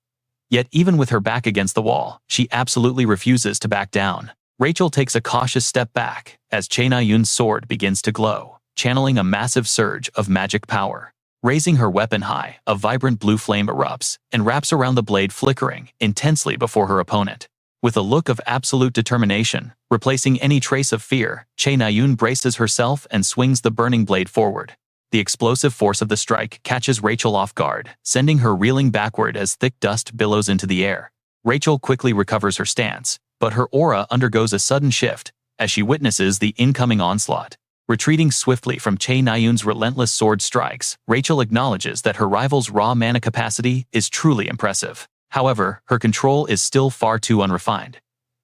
Yet even with her back against the wall, she absolutely refuses to back down. Rachel takes a cautious step back as Chae Na-yoon's sword begins to glow, channeling a massive surge of magic power. Raising her weapon high, a vibrant blue flame erupts and wraps around the blade, flickering intensely before her opponent. With a look of absolute determination, replacing any trace of fear, Chae Na-yoon braces herself and swings the burning blade forward. The explosive force of the strike catches Rachel off guard, sending her reeling backward as thick dust billows into the air. Rachel quickly recovers her stance, but her aura undergoes a sudden shift as she witnesses the incoming onslaught. Retreating swiftly from Chae Na-yoon's relentless sword strikes, Rachel acknowledges that her rival's raw mana capacity is truly impressive. However, her control is still far too unrefined.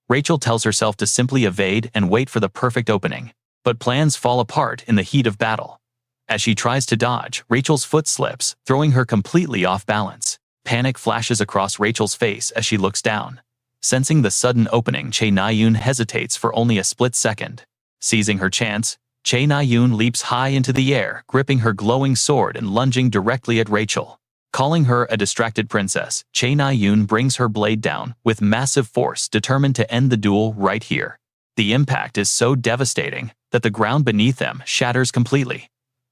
Rachel tells herself to simply evade and wait for the perfect opening, but plans fall apart in the heat of battle. As she tries to dodge, Rachel's foot slips, throwing her completely off balance. Panic flashes across Rachel's face as she looks down. Sensing the sudden opening, Chae Na-yoon hesitates for only a split second. Seizing her chance, Chae Na-yoon leaps high into the air, gripping her glowing sword and lunging directly at Rachel. Calling her a distracted princess, Chae Na-yoon brings her blade down with massive force, determined to end the duel right here. The impact is so devastating that the ground beneath them shatters completely.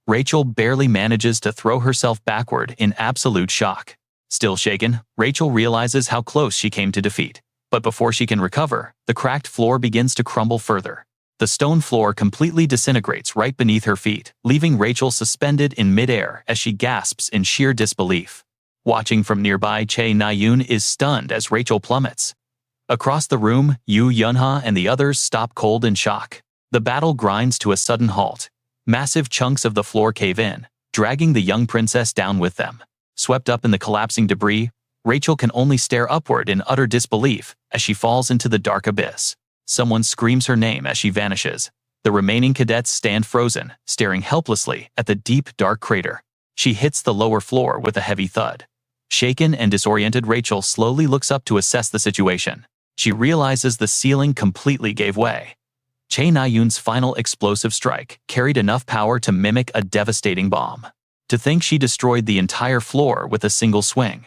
Rachel barely manages to throw herself backward in absolute shock. Still shaken, Rachel realizes how close she came to defeat. But before she can recover, the cracked floor begins to crumble further. The stone floor completely disintegrates right beneath her feet, leaving Rachel suspended in midair as she gasps in sheer disbelief. Watching from nearby, Chae Na-yoon is stunned as Rachel plummets. Across the room, Yoo Yunha and the others stop cold in shock. The battle grinds to a sudden halt. Massive chunks of the floor cave in, dragging the young princess down with them. Swept up in the collapsing debris, Rachel can only stare upward in utter disbelief as she falls into the dark abyss. Someone screams her name as she vanishes. The remaining cadets stand frozen, staring helplessly at the deep, dark crater. She hits the lower floor with a heavy thud. Shaken and disoriented, Rachel slowly looks up to assess the situation. She realizes the ceiling completely gave way. Chae Na-yoon's final explosive strike carried enough power to mimic a devastating bomb. To think she destroyed the entire floor with a single swing.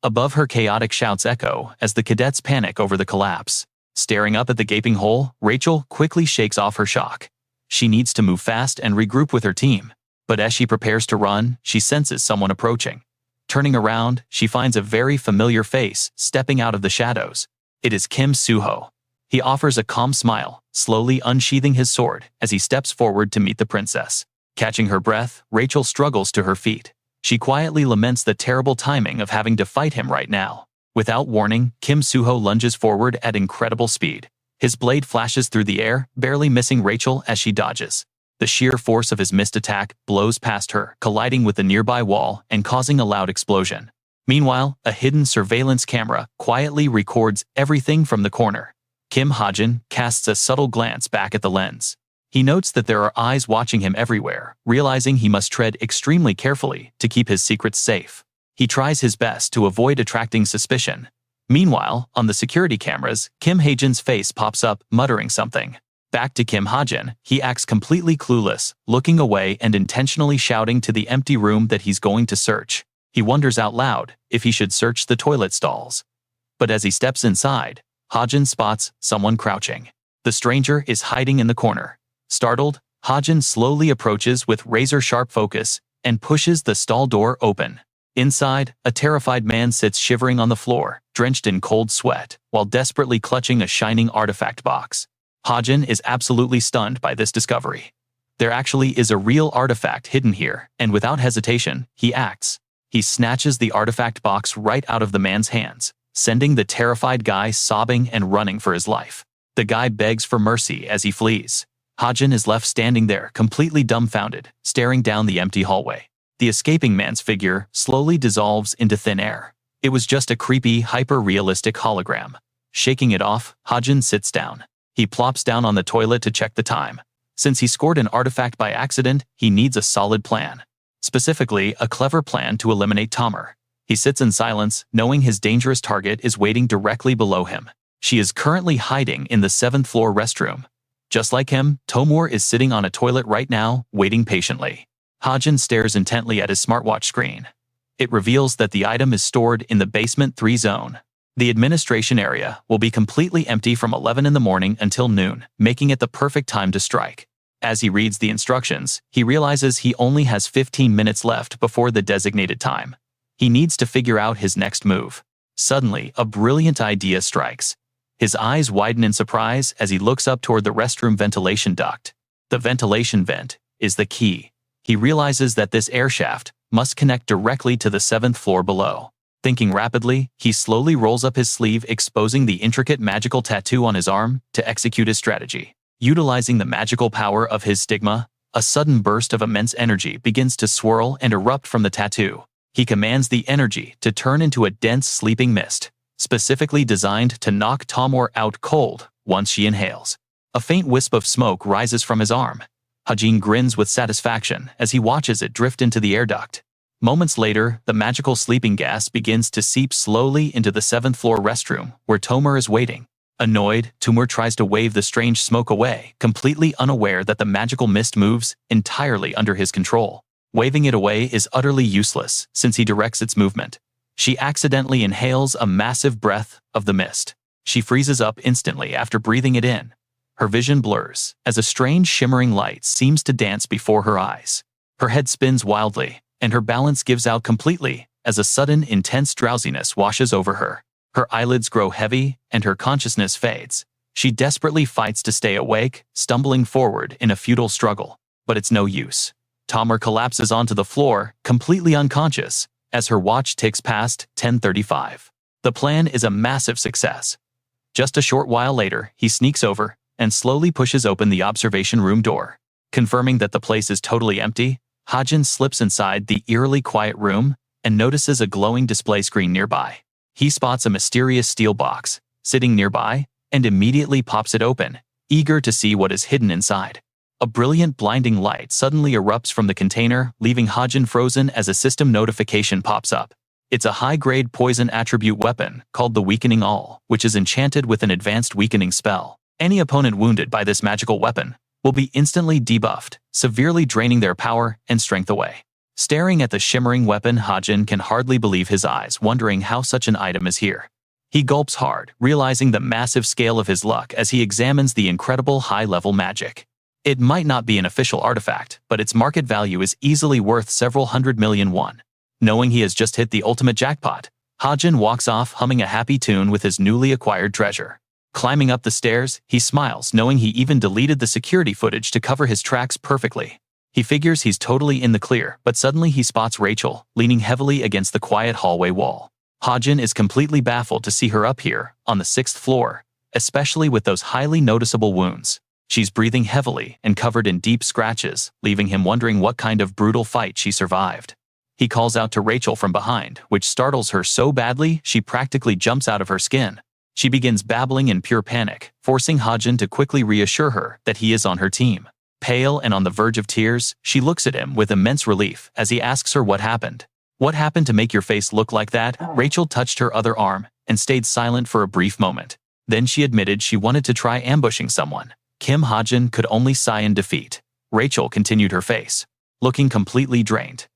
Above her, chaotic shouts echo as the cadets panic over the collapse. Staring up at the gaping hole, Rachel quickly shakes off her shock. She needs to move fast and regroup with her team. But as she prepares to run, she senses someone approaching. Turning around, she finds a very familiar face stepping out of the shadows. It is Kim Suho. He offers a calm smile, slowly unsheathing his sword as he steps forward to meet the princess. Catching her breath, Rachel struggles to her feet. She quietly laments the terrible timing of having to fight him right now. Without warning, Kim Suho lunges forward at incredible speed. His blade flashes through the air, barely missing Rachel as she dodges. The sheer force of his missed attack blows past her, colliding with the nearby wall and causing a loud explosion. Meanwhile, a hidden surveillance camera quietly records everything from the corner. Kim Hajin casts a subtle glance back at the lens. He notes that there are eyes watching him everywhere, realizing he must tread extremely carefully to keep his secrets safe. He tries his best to avoid attracting suspicion. Meanwhile, on the security cameras, Kim Hajin's face pops up, muttering something. Back to Kim Hajin, he acts completely clueless, looking away and intentionally shouting to the empty room that he's going to search. He wonders out loud if he should search the toilet stalls. But as he steps inside, Hajin spots someone crouching. The stranger is hiding in the corner. Startled, Hajin slowly approaches with razor-sharp focus and pushes the stall door open. Inside, a terrified man sits shivering on the floor, drenched in cold sweat, while desperately clutching a shining artifact box. Hajin is absolutely stunned by this discovery. There actually is a real artifact hidden here, and without hesitation, he acts. He snatches the artifact box right out of the man's hands, sending the terrified guy sobbing and running for his life. The guy begs for mercy as he flees. Hajin is left standing there, completely dumbfounded, staring down the empty hallway. The escaping man's figure slowly dissolves into thin air. It was just a creepy, hyper-realistic hologram. Shaking it off, Hajin sits down. He plops down on the toilet to check the time. Since he scored an artifact by accident, he needs a solid plan. Specifically, a clever plan to eliminate Tomer. He sits in silence, knowing his dangerous target is waiting directly below him. She is currently hiding in the 7th floor restroom. Just like him, Tomor is sitting on a toilet right now, waiting patiently. Hajin stares intently at his smartwatch screen. It reveals that the item is stored in the basement 3 zone. The administration area will be completely empty from 11 in the morning until noon, making it the perfect time to strike. As he reads the instructions, he realizes he only has 15 minutes left before the designated time. He needs to figure out his next move. Suddenly, a brilliant idea strikes. His eyes widen in surprise as he looks up toward the restroom ventilation duct. The ventilation vent is the key. He realizes that this air shaft must connect directly to the 7th floor below. Thinking rapidly, he slowly rolls up his sleeve, exposing the intricate magical tattoo on his arm to execute his strategy. Utilizing the magical power of his stigma, a sudden burst of immense energy begins to swirl and erupt from the tattoo. He commands the energy to turn into a dense sleeping mist, specifically designed to knock Tomor out cold once she inhales. A faint wisp of smoke rises from his arm. Hajin grins with satisfaction as he watches it drift into the air duct. Moments later, the magical sleeping gas begins to seep slowly into the 7th floor restroom, where Tomor is waiting. Annoyed, Tomor tries to wave the strange smoke away, completely unaware that the magical mist moves entirely under his control. Waving it away is utterly useless, since he directs its movement. She accidentally inhales a massive breath of the mist. She freezes up instantly after breathing it in. Her vision blurs, as a strange shimmering light seems to dance before her eyes. Her head spins wildly, and her balance gives out completely, as a sudden intense drowsiness washes over her. Her eyelids grow heavy, and her consciousness fades. She desperately fights to stay awake, stumbling forward in a futile struggle. But it's no use. Tomer collapses onto the floor, completely unconscious, as her watch ticks past 10:35. The plan is a massive success. Just a short while later, he sneaks over and slowly pushes open the observation room door. Confirming that the place is totally empty, Hajin slips inside the eerily quiet room and notices a glowing display screen nearby. He spots a mysterious steel box sitting nearby and immediately pops it open, eager to see what is hidden inside. A brilliant blinding light suddenly erupts from the container, leaving Hajin frozen as a system notification pops up. It's a high-grade poison attribute weapon called the Weakening All, which is enchanted with an advanced weakening spell. Any opponent wounded by this magical weapon will be instantly debuffed, severely draining their power and strength away. Staring at the shimmering weapon, Hajin can hardly believe his eyes, wondering how such an item is here. He gulps hard, realizing the massive scale of his luck as he examines the incredible high-level magic. It might not be an official artifact, but its market value is easily worth several hundred million won. Knowing he has just hit the ultimate jackpot, Hajin walks off humming a happy tune with his newly acquired treasure. Climbing up the stairs, he smiles, knowing he even deleted the security footage to cover his tracks perfectly. He figures he's totally in the clear, but suddenly he spots Rachel, leaning heavily against the quiet hallway wall. Hajin is completely baffled to see her up here, on the 6th floor, especially with those highly noticeable wounds. She's breathing heavily and covered in deep scratches, leaving him wondering what kind of brutal fight she survived. He calls out to Rachel from behind, which startles her so badly she practically jumps out of her skin. She begins babbling in pure panic, forcing Hajin to quickly reassure her that he is on her team. Pale and on the verge of tears, she looks at him with immense relief as he asks her what happened. "What happened to make your face look like that?" Rachel touched her other arm and stayed silent for a brief moment. Then she admitted she wanted to try ambushing someone. Kim Hajin could only sigh in defeat. Rachel continued her face, looking completely drained.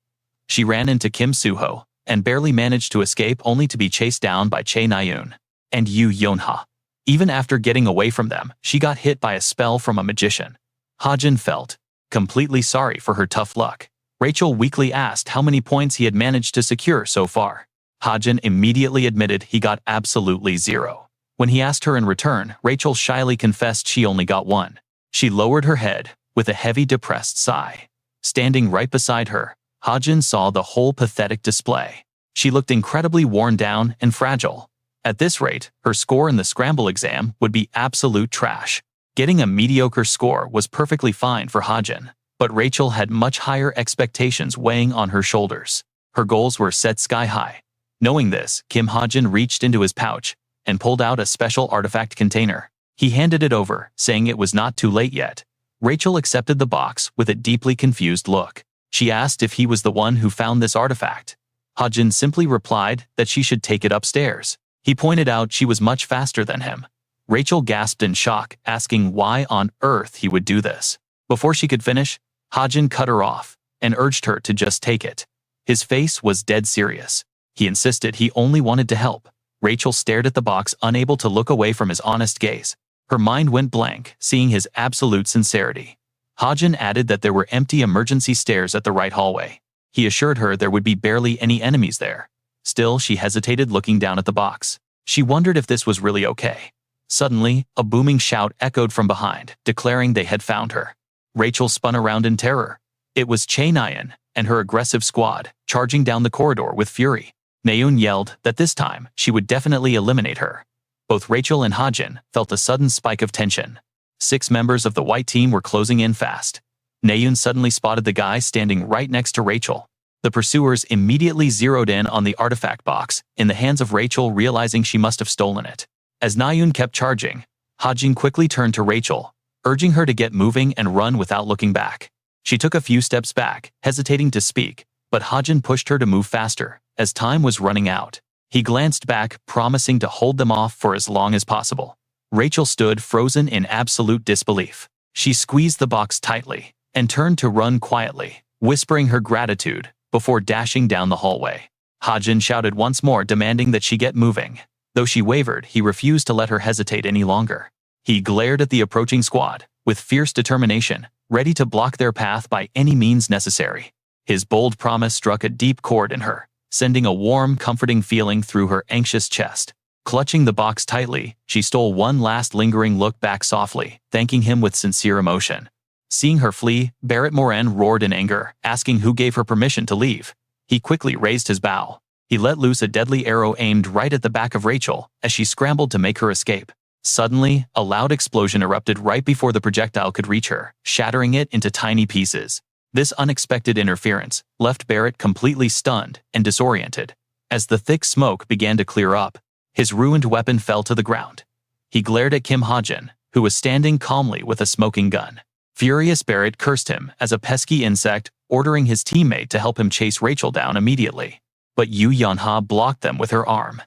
She ran into Kim Suho and barely managed to escape, only to be chased down by Chae Naeun and Yu Yonha. Even after getting away from them, she got hit by a spell from a magician. Hajin felt completely sorry for her tough luck. Rachel weakly asked how many points he had managed to secure so far. Hajin immediately admitted he got absolutely 0. When he asked her in return, Rachel shyly confessed she only got 1. She lowered her head with a heavy, depressed sigh. Standing right beside her, Hajin saw the whole pathetic display. She looked incredibly worn down and fragile. At this rate, her score in the scramble exam would be absolute trash. Getting a mediocre score was perfectly fine for Hajin, but Rachel had much higher expectations weighing on her shoulders. Her goals were set sky high. Knowing this, Kim Hajin reached into his pouch and pulled out a special artifact container. He handed it over, saying it was not too late yet. Rachel accepted the box with a deeply confused look. She asked if he was the one who found this artifact. Hajin simply replied that she should take it upstairs. He pointed out she was much faster than him. Rachel gasped in shock, asking why on earth he would do this. Before she could finish, Hajin cut her off and urged her to just take it. His face was dead serious. He insisted he only wanted to help. Rachel stared at the box, unable to look away from his honest gaze. Her mind went blank, seeing his absolute sincerity. Hajin added that there were empty emergency stairs at the right hallway. He assured her there would be barely any enemies there. Still, she hesitated, looking down at the box. She wondered if this was really okay. Suddenly, a booming shout echoed from behind, declaring they had found her. Rachel spun around in terror. It was Chae Naeun and her aggressive squad, charging down the corridor with fury. Naeun yelled that this time she would definitely eliminate her. Both Rachel and Hajin felt a sudden spike of tension. 6 members of the white team were closing in fast. Naeun suddenly spotted the guy standing right next to Rachel. The pursuers immediately zeroed in on the artifact box in the hands of Rachel, realizing she must have stolen it. As Naeun kept charging, Hajin quickly turned to Rachel, urging her to get moving and run without looking back. She took a few steps back, hesitating to speak, but Hajin pushed her to move faster, as time was running out. He glanced back, promising to hold them off for as long as possible. Rachel stood frozen in absolute disbelief. She squeezed the box tightly and turned to run quietly, whispering her gratitude before dashing down the hallway. Hajin shouted once more, demanding that she get moving. Though she wavered, he refused to let her hesitate any longer. He glared at the approaching squad with fierce determination, ready to block their path by any means necessary. His bold promise struck a deep chord in her, sending a warm, comforting feeling through her anxious chest. Clutching the box tightly, she stole one last lingering look back softly, thanking him with sincere emotion. Seeing her flee, Barrett Morin roared in anger, asking who gave her permission to leave. He quickly raised his bow. He let loose a deadly arrow aimed right at the back of Rachel as she scrambled to make her escape. Suddenly, a loud explosion erupted right before the projectile could reach her, shattering it into tiny pieces. This unexpected interference left Barrett completely stunned and disoriented. As the thick smoke began to clear up, his ruined weapon fell to the ground. He glared at Kim Hajin, who was standing calmly with a smoking gun. Furious, Barrett cursed him as a pesky insect, ordering his teammate to help him chase Rachel down immediately. But Yu Yunha blocked them with her arm.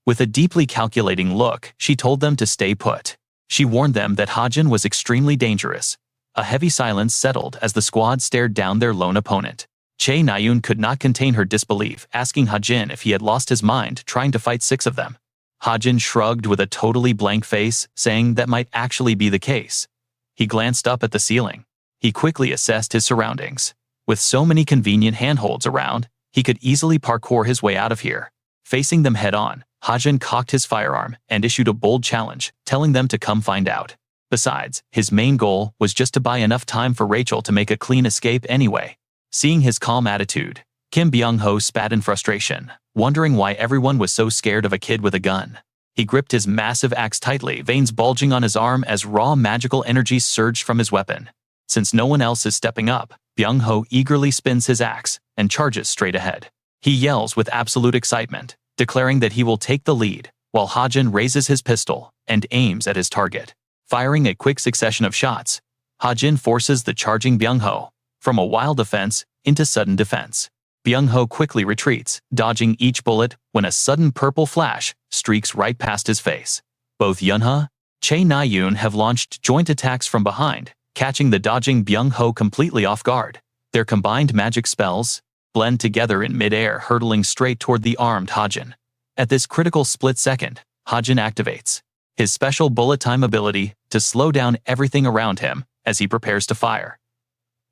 With a deeply calculating look, she told them to stay put. She warned them that Hajin was extremely dangerous. A heavy silence settled as the squad stared down their lone opponent. Che Nayun could not contain her disbelief, asking Hajin if he had lost his mind trying to fight 6 of them. Hajin shrugged with a totally blank face, saying that might actually be the case. He glanced up at the ceiling. He quickly assessed his surroundings. With so many convenient handholds around, he could easily parkour his way out of here. Facing them head-on, Hajin cocked his firearm and issued a bold challenge, telling them to come find out. Besides, his main goal was just to buy enough time for Rachel to make a clean escape anyway. Seeing his calm attitude, Kim Byung-ho spat in frustration, wondering why everyone was so scared of a kid with a gun. He gripped his massive axe tightly, veins bulging on his arm as raw magical energy surged from his weapon. Since no one else is stepping up, Byung-ho eagerly spins his axe and charges straight ahead. He yells with absolute excitement, declaring that he will take the lead, while Hajin raises his pistol and aims at his target. Firing a quick succession of shots, Hajin forces the charging Byung-ho from a wild offense into sudden defense. Byung-ho quickly retreats, dodging each bullet when a sudden purple flash streaks right past his face. Both Yunha, Che Na-yoon have launched joint attacks from behind, catching the dodging Byung-ho completely off guard. Their combined magic spells blend together in mid-air, hurtling straight toward the armed Hajin. At this critical split second, Hajin activates his special bullet time ability to slow down everything around him as he prepares to fire.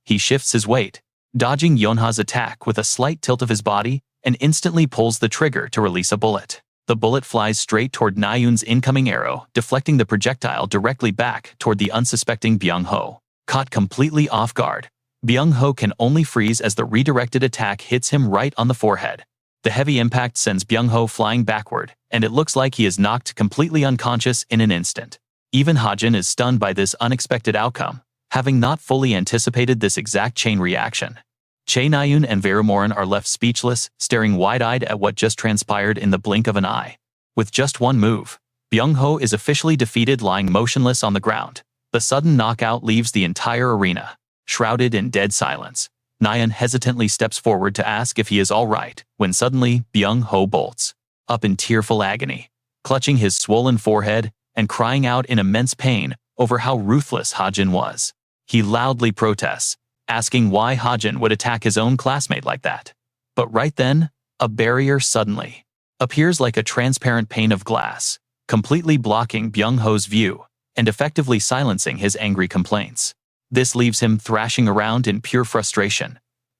He shifts his weight, dodging Yonha's attack with a slight tilt of his body, and instantly pulls the trigger to release a bullet. The bullet flies straight toward Na-yoon's incoming arrow, deflecting the projectile directly back toward the unsuspecting Byung-ho. Caught completely off guard, Byung-ho can only freeze as the redirected attack hits him right on the forehead. The heavy impact sends Byung-ho flying backward, and it looks like he is knocked completely unconscious in an instant. Even Hajin is stunned by this unexpected outcome, having not fully anticipated this exact chain reaction. Che Na-yoon and Verumorin are left speechless, staring wide-eyed at what just transpired in the blink of an eye. With just one move, Byung-ho is officially defeated, lying motionless on the ground. The sudden knockout leaves the entire arena shrouded in dead silence. Na-yoon hesitantly steps forward to ask if he is all right, when suddenly Byung-ho bolts up in tearful agony, clutching his swollen forehead and crying out in immense pain over how ruthless Hajin was. He loudly protests, asking why Hajin would attack his own classmate like that. But right then, a barrier suddenly appears like a transparent pane of glass, completely blocking Byung-ho's view and effectively silencing his angry complaints. This leaves him thrashing around in pure frustration.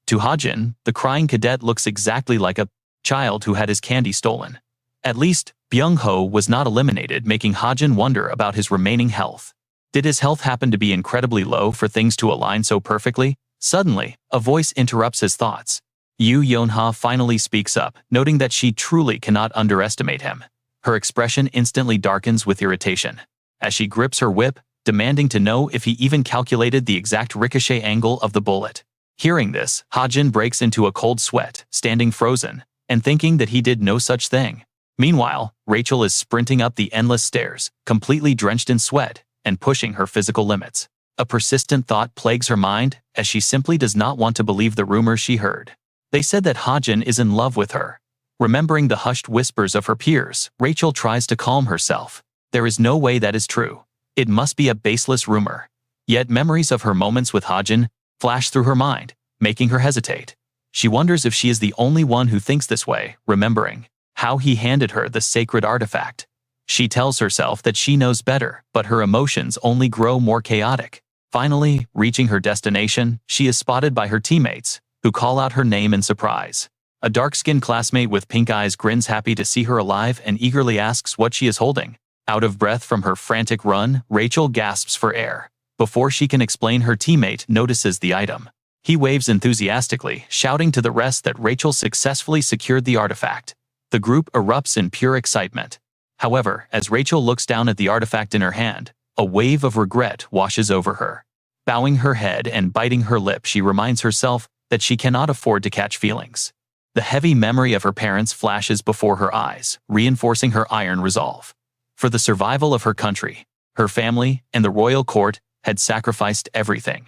To Hajin, the crying cadet looks exactly like a child who had his candy stolen. At least, Byung-ho was not eliminated, making Hajin wonder about his remaining health. Did his health happen to be incredibly low for things to align so perfectly? Suddenly, a voice interrupts his thoughts. Yu Yonha finally speaks up, noting that she truly cannot underestimate him. Her expression instantly darkens with irritation as she grips her whip, demanding to know if he even calculated the exact ricochet angle of the bullet. Hearing this, Hajin breaks into a cold sweat, standing frozen, and thinking that he did no such thing. Meanwhile, Rachel is sprinting up the endless stairs, completely drenched in sweat, and pushing her physical limits. A persistent thought plagues her mind, as she simply does not want to believe the rumors she heard. They said that Hajin is in love with her. Remembering the hushed whispers of her peers, Rachel tries to calm herself. There is no way that is true. It must be a baseless rumor. Yet memories of her moments with Hajin flash through her mind, making her hesitate. She wonders if she is the only one who thinks this way, remembering how he handed her the sacred artifact. She tells herself that she knows better, but her emotions only grow more chaotic. Finally, reaching her destination, she is spotted by her teammates, who call out her name in surprise. A dark-skinned classmate with pink eyes grins happy to see her alive and eagerly asks what she is holding. Out of breath from her frantic run, Rachel gasps for air. Before she can explain, her teammate notices the item. He waves enthusiastically, shouting to the rest that Rachel successfully secured the artifact. The group erupts in pure excitement. However, as Rachel looks down at the artifact in her hand, a wave of regret washes over her. Bowing her head and biting her lip, she reminds herself that she cannot afford to catch feelings. The heavy memory of her parents flashes before her eyes, reinforcing her iron resolve. For the survival of her country, her family, and the royal court had sacrificed everything.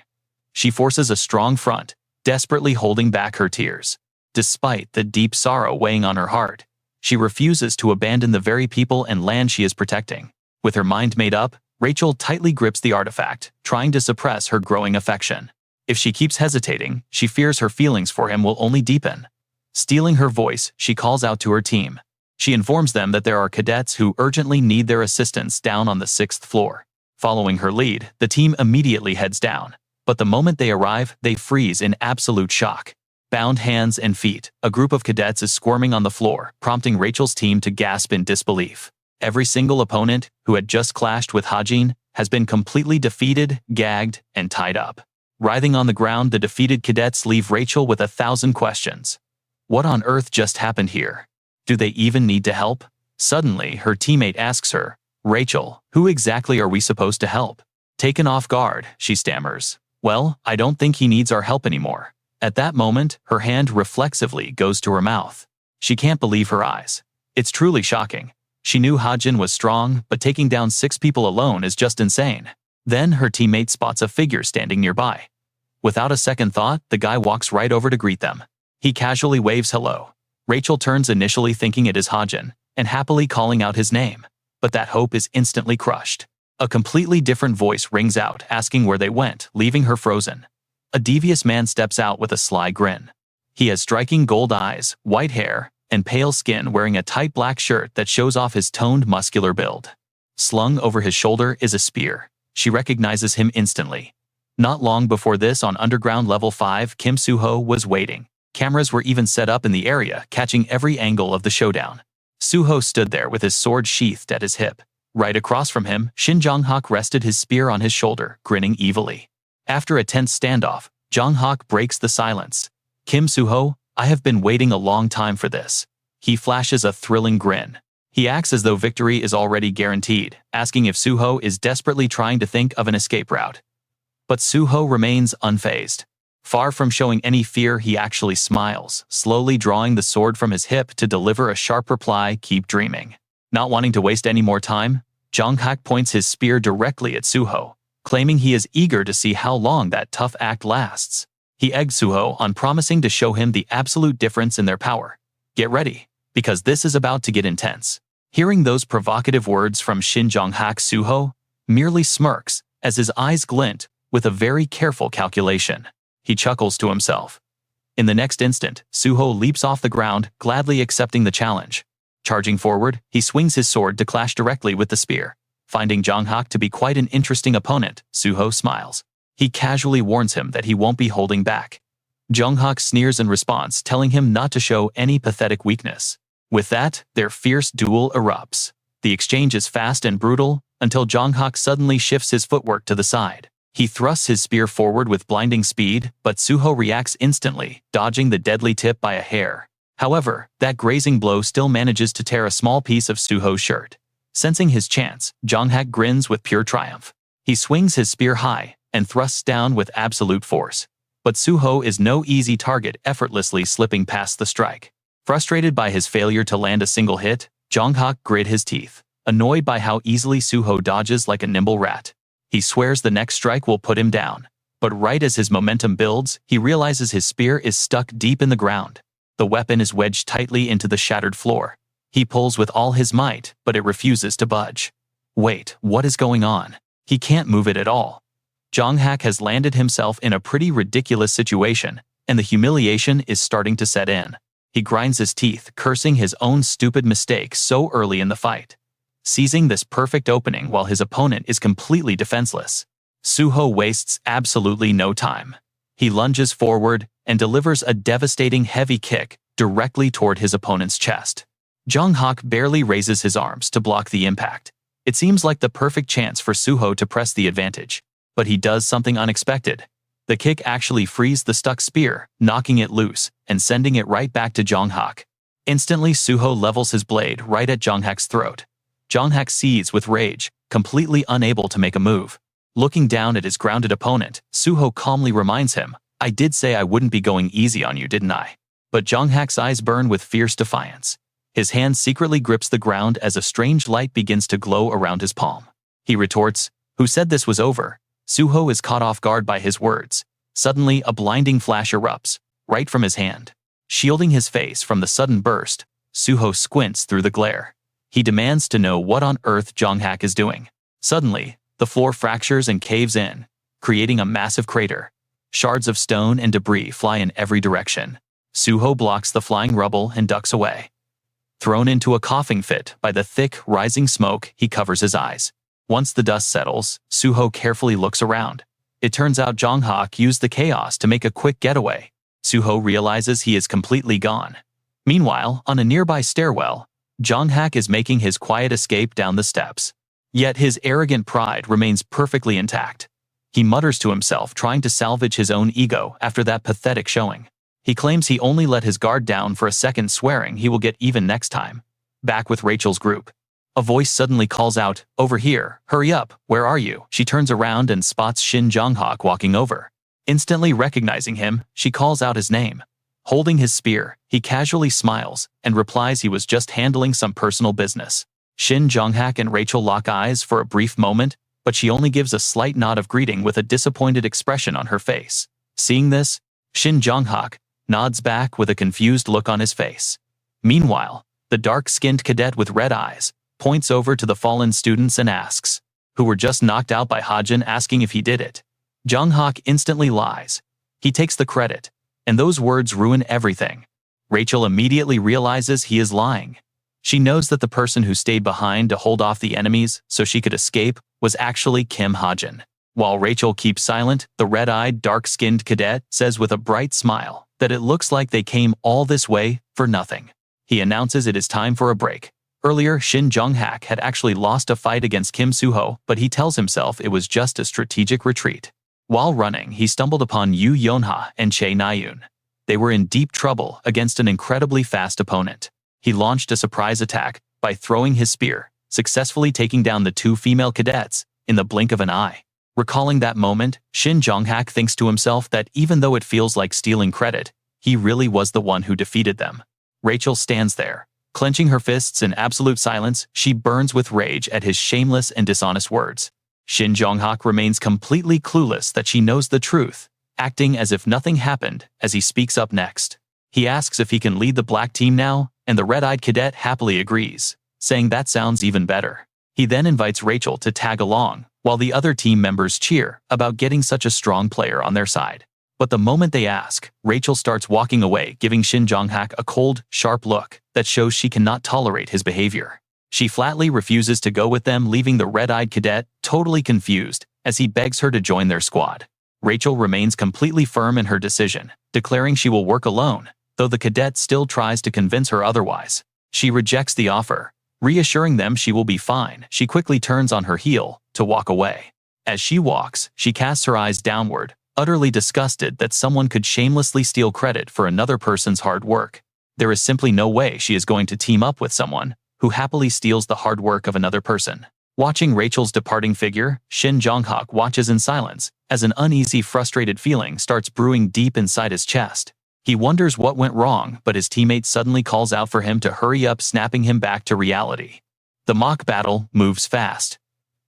She forces a strong front, desperately holding back her tears. Despite the deep sorrow weighing on her heart, she refuses to abandon the very people and land she is protecting. With her mind made up, Rachel tightly grips the artifact, trying to suppress her growing affection. If she keeps hesitating, she fears her feelings for him will only deepen. Steeling her voice, she calls out to her team. She informs them that there are cadets who urgently need their assistance down on the 6th floor. Following her lead, the team immediately heads down. But the moment they arrive, they freeze in absolute shock. Bound hands and feet, a group of cadets is squirming on the floor, prompting Rachel's team to gasp in disbelief. Every single opponent, who had just clashed with Hajin, has been completely defeated, gagged, and tied up. Writhing on the ground, the defeated cadets leave Rachel with 1,000 questions. What on earth just happened here? Do they even need to help? Suddenly, her teammate asks her, "Rachel, who exactly are we supposed to help?" Taken off guard, she stammers, "Well, I don't think he needs our help anymore." At that moment, her hand reflexively goes to her mouth. She can't believe her eyes. It's truly shocking. She knew Hajin was strong, but taking down 6 people alone is just insane. Then her teammate spots a figure standing nearby. Without a second thought, the guy walks right over to greet them. He casually waves hello. Rachel turns, initially thinking it is Hajin, and happily calling out his name. But that hope is instantly crushed. A completely different voice rings out, asking where they went, leaving her frozen. A devious man steps out with a sly grin. He has striking gold eyes, white hair, and pale skin, wearing a tight black shirt that shows off his toned, muscular build. Slung over his shoulder is a spear. She recognizes him instantly. Not long before this, on Underground Level 5, Kim Suho was waiting. Cameras were even set up in the area, catching every angle of the showdown. Suho stood there with his sword sheathed at his hip. Right across from him, Shin Jong-hak rested his spear on his shoulder, grinning evilly. After a tense standoff, Jong-hak breaks the silence. "Kim Suho, I have been waiting a long time for this." He flashes a thrilling grin. He acts as though victory is already guaranteed, asking if Suho is desperately trying to think of an escape route. But Suho remains unfazed. Far from showing any fear, he actually smiles, slowly drawing the sword from his hip to deliver a sharp reply, "Keep dreaming." Not wanting to waste any more time, Jong-hak points his spear directly at Suho, claiming he is eager to see how long that tough act lasts. He eggs Suho on, promising to show him the absolute difference in their power. "Get ready, because this is about to get intense." Hearing those provocative words from Shin Jong-hak, Suho merely smirks, as his eyes glint with a very careful calculation. He chuckles to himself. In the next instant, Suho leaps off the ground, gladly accepting the challenge. Charging forward, he swings his sword to clash directly with the spear. Finding Jong-hak to be quite an interesting opponent, Suho smiles. He casually warns him that he won't be holding back. Jong-hak sneers in response, telling him not to show any pathetic weakness. With that, their fierce duel erupts. The exchange is fast and brutal, until Jong-hak suddenly shifts his footwork to the side. He thrusts his spear forward with blinding speed, but Suho reacts instantly, dodging the deadly tip by a hair. However, that grazing blow still manages to tear a small piece of Suho's shirt. Sensing his chance, Jong-hak grins with pure triumph. He swings his spear high and thrusts down with absolute force. But Suho is no easy target, effortlessly slipping past the strike. Frustrated by his failure to land a single hit, Jong-hak grit his teeth, annoyed by how easily Suho dodges like a nimble rat. He swears the next strike will put him down. But right as his momentum builds, he realizes his spear is stuck deep in the ground. The weapon is wedged tightly into the shattered floor. He pulls with all his might, but it refuses to budge. Wait, what is going on? He can't move it at all. Jong-hak has landed himself in a pretty ridiculous situation, and the humiliation is starting to set in. He grinds his teeth, cursing his own stupid mistake so early in the fight. Seizing this perfect opening while his opponent is completely defenseless, Suho wastes absolutely no time. He lunges forward and delivers a devastating heavy kick directly toward his opponent's chest. Jong-hak barely raises his arms to block the impact. It seems like the perfect chance for Suho to press the advantage. But he does something unexpected. The kick actually frees the stuck spear, knocking it loose and sending it right back to Jong-hak. Instantly, Suho levels his blade right at Jong-hak's throat. Jong-hak seethes with rage, completely unable to make a move. Looking down at his grounded opponent, Suho calmly reminds him, "I did say I wouldn't be going easy on you, didn't I?" But Jong-hak's eyes burn with fierce defiance. His hand secretly grips the ground as a strange light begins to glow around his palm. He retorts, "Who said this was over?" Suho is caught off guard by his words. Suddenly, a blinding flash erupts, right from his hand. Shielding his face from the sudden burst, Suho squints through the glare. He demands to know what on earth Jong-hak is doing. Suddenly, the floor fractures and caves in, creating a massive crater. Shards of stone and debris fly in every direction. Suho blocks the flying rubble and ducks away. Thrown into a coughing fit by the thick, rising smoke, he covers his eyes. Once the dust settles, Suho carefully looks around. It turns out Jong-hak used the chaos to make a quick getaway. Suho realizes he is completely gone. Meanwhile, on a nearby stairwell, Jong-hak is making his quiet escape down the steps. Yet his arrogant pride remains perfectly intact. He mutters to himself, trying to salvage his own ego after that pathetic showing. He claims he only let his guard down for a second, swearing he will get even next time. Back with Rachel's group, a voice suddenly calls out, "Over here, hurry up, where are you?" She turns around and spots Shin Jong-hak walking over. Instantly recognizing him, she calls out his name. Holding his spear, he casually smiles and replies he was just handling some personal business. Shin Jong-hak and Rachel lock eyes for a brief moment, but she only gives a slight nod of greeting with a disappointed expression on her face. Seeing this, Shin Jong-hak nods back with a confused look on his face. Meanwhile, the dark-skinned cadet with red eyes points over to the fallen students and asks, "Who were just knocked out by Hajin," asking if he did it. Jong-hak instantly lies. He takes the credit, and those words ruin everything. Rachel immediately realizes he is lying. She knows that the person who stayed behind to hold off the enemies so she could escape was actually Kim Hajin. While Rachel keeps silent, the red-eyed, dark-skinned cadet says with a bright smile that it looks like they came all this way for nothing. He announces it is time for a break. Earlier, Shin Jong-hak had actually lost a fight against Kim Suho, but he tells himself it was just a strategic retreat. While running, he stumbled upon Yu Yonha and Chae Naeun. They were in deep trouble against an incredibly fast opponent. He launched a surprise attack by throwing his spear, successfully taking down the two female cadets in the blink of an eye. Recalling that moment, Shin Jong-hak thinks to himself that even though it feels like stealing credit, he really was the one who defeated them. Rachel stands there. Clenching her fists in absolute silence, she burns with rage at his shameless and dishonest words. Shin Jong-hak remains completely clueless that she knows the truth, acting as if nothing happened as he speaks up next. He asks if he can lead the black team now, and the red-eyed cadet happily agrees, saying that sounds even better. He then invites Rachel to tag along, while the other team members cheer about getting such a strong player on their side. But the moment they ask, Rachel starts walking away, giving Shin Jong-hak a cold, sharp look that shows she cannot tolerate his behavior. She flatly refuses to go with them, leaving the red-eyed cadet totally confused as he begs her to join their squad. Rachel remains completely firm in her decision, declaring she will work alone, though the cadet still tries to convince her otherwise. She rejects the offer, reassuring them she will be fine. She quickly turns on her heel to walk away. As she walks, she casts her eyes downward, utterly disgusted that someone could shamelessly steal credit for another person's hard work. There is simply no way she is going to team up with someone who happily steals the hard work of another person. Watching Rachel's departing figure, Shin Jong-hak watches in silence as an uneasy, frustrated feeling starts brewing deep inside his chest. He wonders what went wrong, but his teammate suddenly calls out for him to hurry up, snapping him back to reality. The mock battle moves fast.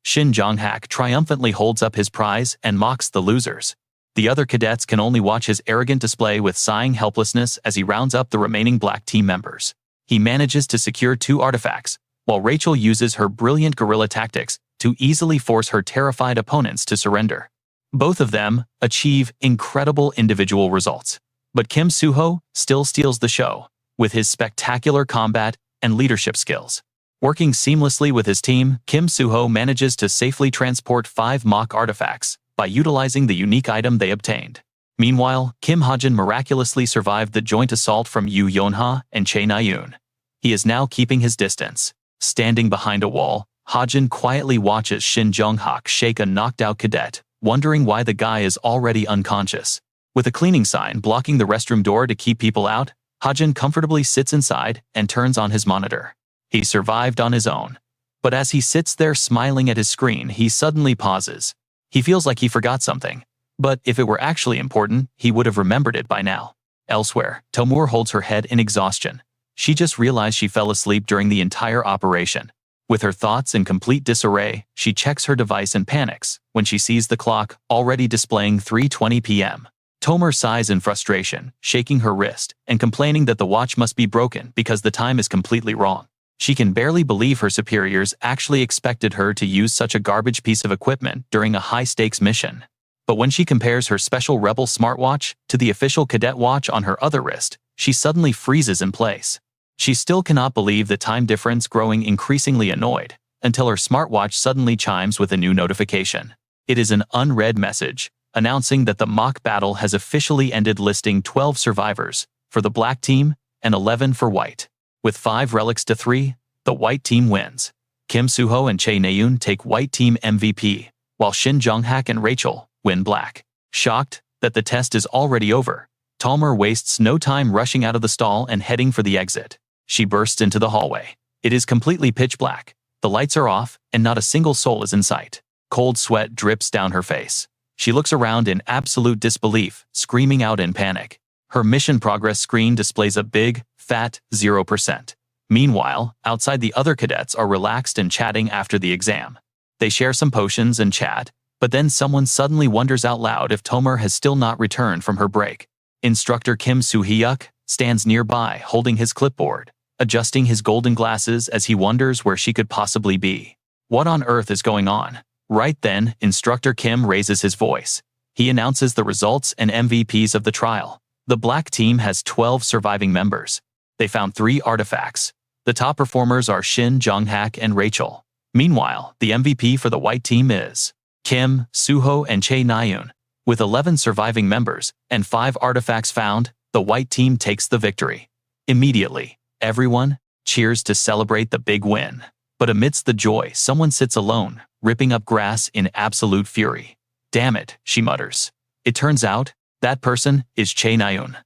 Shin Jong-hak triumphantly holds up his prize and mocks the losers. The other cadets can only watch his arrogant display with sighing helplessness as he rounds up the remaining black team members. He manages to secure 2 artifacts, while Rachel uses her brilliant guerrilla tactics to easily force her terrified opponents to surrender. Both of them achieve incredible individual results. But Kim Suho still steals the show with his spectacular combat and leadership skills. Working seamlessly with his team, Kim Suho manages to safely transport 5 mock artifacts by utilizing the unique item they obtained. Meanwhile, Kim Hajin miraculously survived the joint assault from Yoo Yeonha and Chae Na-yoon. He is now keeping his distance. Standing behind a wall, Hajin quietly watches Shin Jung-hak shake a knocked-out cadet, wondering why the guy is already unconscious. With a cleaning sign blocking the restroom door to keep people out, Hajin comfortably sits inside and turns on his monitor. He survived on his own. But as he sits there smiling at his screen, he suddenly pauses. He feels like he forgot something. But if it were actually important, he would have remembered it by now. Elsewhere, Tomur holds her head in exhaustion. She just realized she fell asleep during the entire operation. With her thoughts in complete disarray, she checks her device and panics when she sees the clock already displaying 3:20 p.m. Tomur sighs in frustration, shaking her wrist and complaining that the watch must be broken because the time is completely wrong. She can barely believe her superiors actually expected her to use such a garbage piece of equipment during a high-stakes mission. But when she compares her special Rebel smartwatch to the official cadet watch on her other wrist, she suddenly freezes in place. She still cannot believe the time difference, growing increasingly annoyed, until her smartwatch suddenly chimes with a new notification. It is an unread message, announcing that the mock battle has officially ended, listing 12 survivors for the black team and 11 for white. With 5 relics to 3, the white team wins. Kim Soo-ho and Chae Na-yoon take white team MVP, while Shin Jung-hak and Rachel win black. Shocked that the test is already over, Tomur wastes no time rushing out of the stall and heading for the exit. She bursts into the hallway. It is completely pitch black. The lights are off, and not a single soul is in sight. Cold sweat drips down her face. She looks around in absolute disbelief, screaming out in panic. Her mission progress screen displays a big, fat 0%. Meanwhile, outside, the other cadets are relaxed and chatting after the exam. They share some potions and chat, but then someone suddenly wonders out loud if Tomur has still not returned from her break. Instructor Kim Soo-hyuk stands nearby holding his clipboard, adjusting his golden glasses as he wonders where she could possibly be. What on earth is going on? Right then, Instructor Kim raises his voice. He announces the results and MVPs of the trial. The black team has 12 surviving members. They found 3 artifacts. The top performers are Shin Jung-hak and Rachel. Meanwhile, the MVP for the white team is Kim Soo-ho and Chae Na-yoon. With 11 surviving members and 5 artifacts found, the white team takes the victory. Immediately, everyone cheers to celebrate the big win. But amidst the joy, someone sits alone, ripping up grass in absolute fury. "Damn it," she mutters. It turns out, that person is Chae Na-yoon.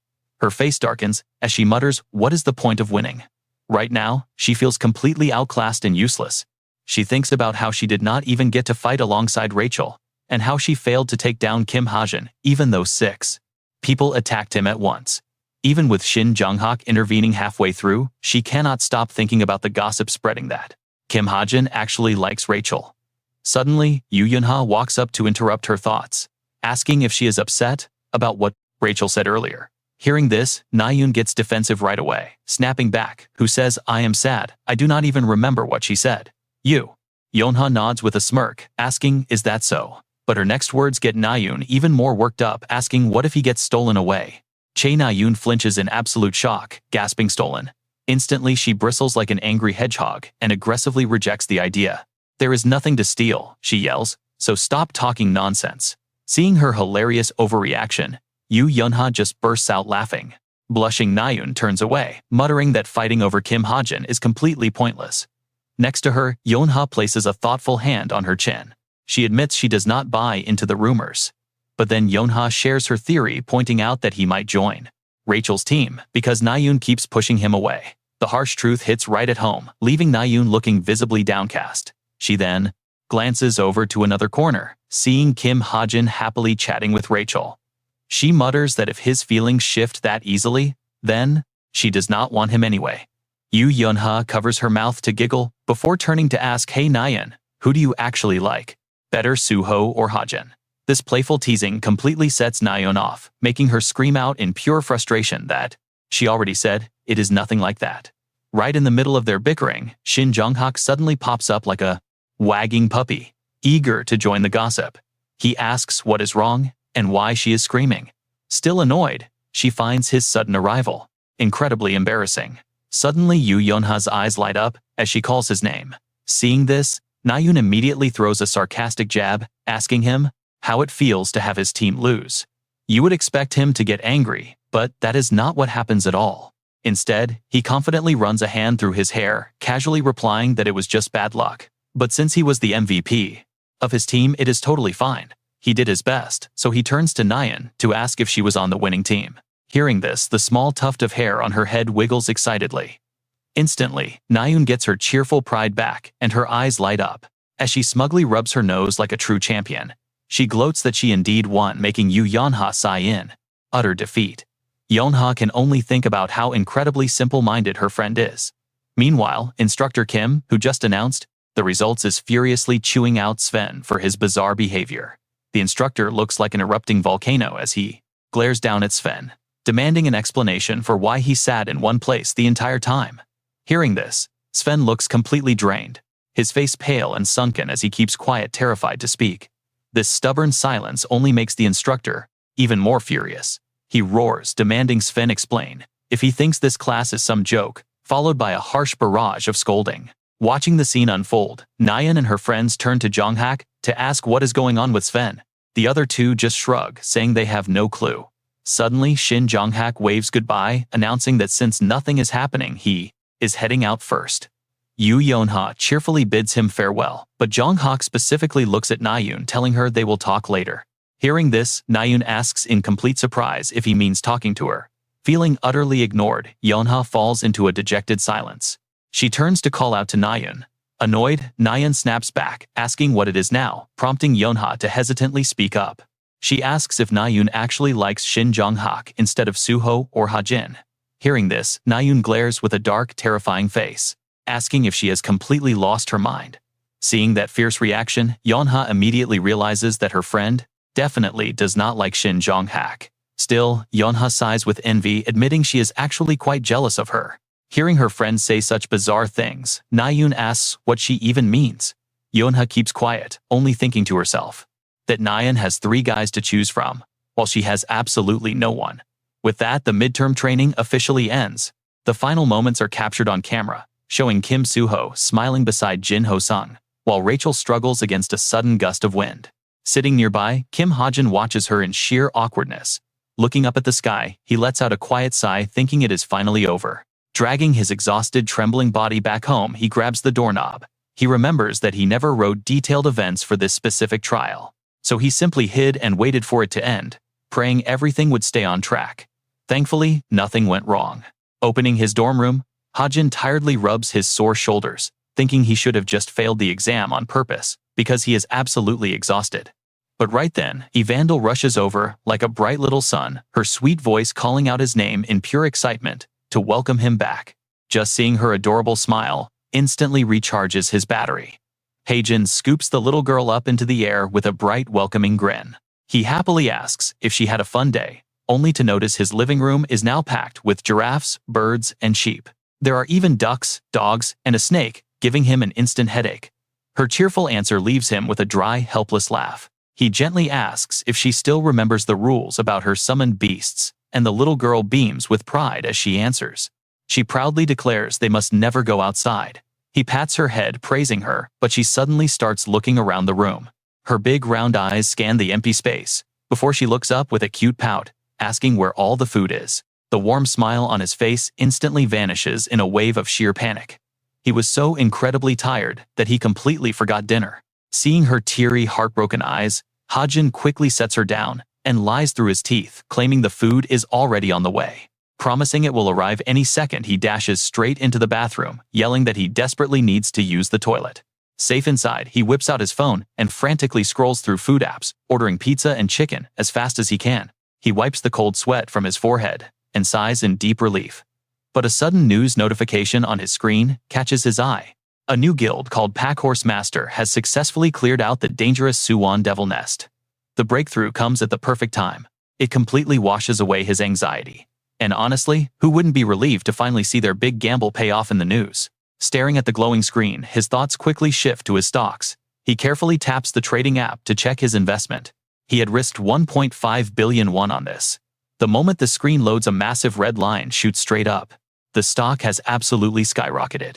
Her face darkens as she mutters, "What is the point of winning?" Right now, she feels completely outclassed and useless. She thinks about how she did not even get to fight alongside Rachel, and how she failed to take down Kim Hajin, even though 6 people attacked him at once. Even with Shin Jung-hak intervening halfway through, she cannot stop thinking about the gossip spreading that Kim Hajin actually likes Rachel. Suddenly, Yoo Yeonha walks up to interrupt her thoughts, asking if she is upset about what Rachel said earlier. Hearing this, Na-yoon gets defensive right away, snapping back, who says, "I am sad, I do not even remember what she said." Yoo Yeonha nods with a smirk, asking, "Is that so?" But her next words get Na-yoon even more worked up, asking what if he gets stolen away. Chae Na-yoon flinches in absolute shock, gasping, "Stolen?" Instantly, she bristles like an angry hedgehog and aggressively rejects the idea. "There is nothing to steal," she yells, "so stop talking nonsense." Seeing her hilarious overreaction, Yoo Yeonha just bursts out laughing. Blushing, Na-yoon turns away, muttering that fighting over Kim Hajin is completely pointless. Next to her, Yeonha places a thoughtful hand on her chin. She admits she does not buy into the rumors. But then Yeonha shares her theory, pointing out that he might join Rachel's team because Na-yoon keeps pushing him away. The harsh truth hits right at home, leaving Na-yoon looking visibly downcast. She then glances over to another corner, seeing Kim Hajin happily chatting with Rachel. She mutters that if his feelings shift that easily, then she does not want him anyway. Yoo Yeonha covers her mouth to giggle before turning to ask, "Hey Na-yoon, who do you actually like? Better Soo-ho or Hajin?" This playful teasing completely sets Na-yoon off, making her scream out in pure frustration that she already said it is nothing like that. Right in the middle of their bickering, Shin Jung-hak suddenly pops up like a wagging puppy, eager to join the gossip. He asks what is wrong and why she is screaming. Still annoyed, she finds his sudden arrival incredibly embarrassing. Suddenly, Yoo Yeonha's eyes light up as she calls his name. Seeing this, Na-yoon immediately throws a sarcastic jab, asking him how it feels to have his team lose. You would expect him to get angry, but that is not what happens at all. Instead, he confidently runs a hand through his hair, casually replying that it was just bad luck. But since he was the MVP of his team, it is totally fine. He did his best, so he turns to Nayeon to ask if she was on the winning team. Hearing this, the small tuft of hair on her head wiggles excitedly. Instantly, Nayeon gets her cheerful pride back, and her eyes light up. As she smugly rubs her nose like a true champion, she gloats that she indeed won, making Yonha sigh in utter defeat. Yonha can only think about how incredibly simple-minded her friend is. Meanwhile, Instructor Kim, who just announced the results, is furiously chewing out Sven for his bizarre behavior. The instructor looks like an erupting volcano as he glares down at Sven, demanding an explanation for why he sat in one place the entire time. Hearing this, Sven looks completely drained, his face pale and sunken as he keeps quiet, terrified to speak. This stubborn silence only makes the instructor even more furious. He roars, demanding Sven explain if he thinks this class is some joke, followed by a harsh barrage of scolding. Watching the scene unfold, Nayeon and her friends turn to Jonghak to ask what is going on with Sven. The other two just shrug, saying they have no clue. Suddenly, Shin Jonghak waves goodbye, announcing that since nothing is happening, he is heading out first. Yonha cheerfully bids him farewell, but Jonghak specifically looks at Nayeon, telling her they will talk later. Hearing this, Nayeon asks in complete surprise if he means talking to her. Feeling utterly ignored, Yonha falls into a dejected silence. She turns to call out to Nayeon. Annoyed, Nayeon snaps back, asking what it is now, prompting Yonha to hesitantly speak up. She asks if Nayeon actually likes Shin Jonghak instead of Suho or Hajin. Hearing this, Nayeon glares with a dark, terrifying face, asking if she has completely lost her mind. Seeing that fierce reaction, Yonha immediately realizes that her friend definitely does not like Shin Jonghak. Still, Yonha sighs with envy, admitting she is actually quite jealous of her. Hearing her friend say such bizarre things, Nayeon asks what she even means. Yonha keeps quiet, only thinking to herself that Nayeon has 3 guys to choose from, while she has absolutely no one. With that, the midterm training officially ends. The final moments are captured on camera, showing Kim Suho smiling beside Jin Ho-sung, while Rachel struggles against a sudden gust of wind. Sitting nearby, Kim Hajin watches her in sheer awkwardness. Looking up at the sky, he lets out a quiet sigh, thinking it is finally over. Dragging his exhausted, trembling body back home, he grabs the doorknob. He remembers that he never wrote detailed events for this specific trial, so he simply hid and waited for it to end, praying everything would stay on track. Thankfully, nothing went wrong. Opening his dorm room, Hajin tiredly rubs his sore shoulders, thinking he should have just failed the exam on purpose, because he is absolutely exhausted. But right then, Evandel rushes over like a bright little sun, her sweet voice calling out his name in pure excitement to welcome him back. Just seeing her adorable smile instantly recharges his battery. Hajin scoops the little girl up into the air with a bright, welcoming grin. He happily asks if she had a fun day, only to notice his living room is now packed with giraffes, birds, and sheep. There are even ducks, dogs, and a snake, giving him an instant headache. Her cheerful answer leaves him with a dry, helpless laugh. He gently asks if she still remembers the rules about her summoned beasts, and the little girl beams with pride as she answers. She proudly declares they must never go outside. He pats her head, praising her, but she suddenly starts looking around the room. Her big round eyes scan the empty space, before she looks up with a cute pout, asking where all the food is. The warm smile on his face instantly vanishes in a wave of sheer panic. He was so incredibly tired that he completely forgot dinner. Seeing her teary, heartbroken eyes, Hajin quickly sets her down and lies through his teeth, claiming the food is already on the way. Promising it will arrive any second, he dashes straight into the bathroom, yelling that he desperately needs to use the toilet. Safe inside, he whips out his phone and frantically scrolls through food apps, ordering pizza and chicken as fast as he can. He wipes the cold sweat from his forehead and sighs in deep relief. But a sudden news notification on his screen catches his eye. A new guild called Packhorse Master has successfully cleared out the dangerous Suwon Devil Nest. The breakthrough comes at the perfect time. It completely washes away his anxiety. And honestly, who wouldn't be relieved to finally see their big gamble pay off in the news? Staring at the glowing screen, his thoughts quickly shift to his stocks. He carefully taps the trading app to check his investment. He had risked 1.5 billion won on this. The moment the screen loads, a massive red line shoots straight up. The stock has absolutely skyrocketed.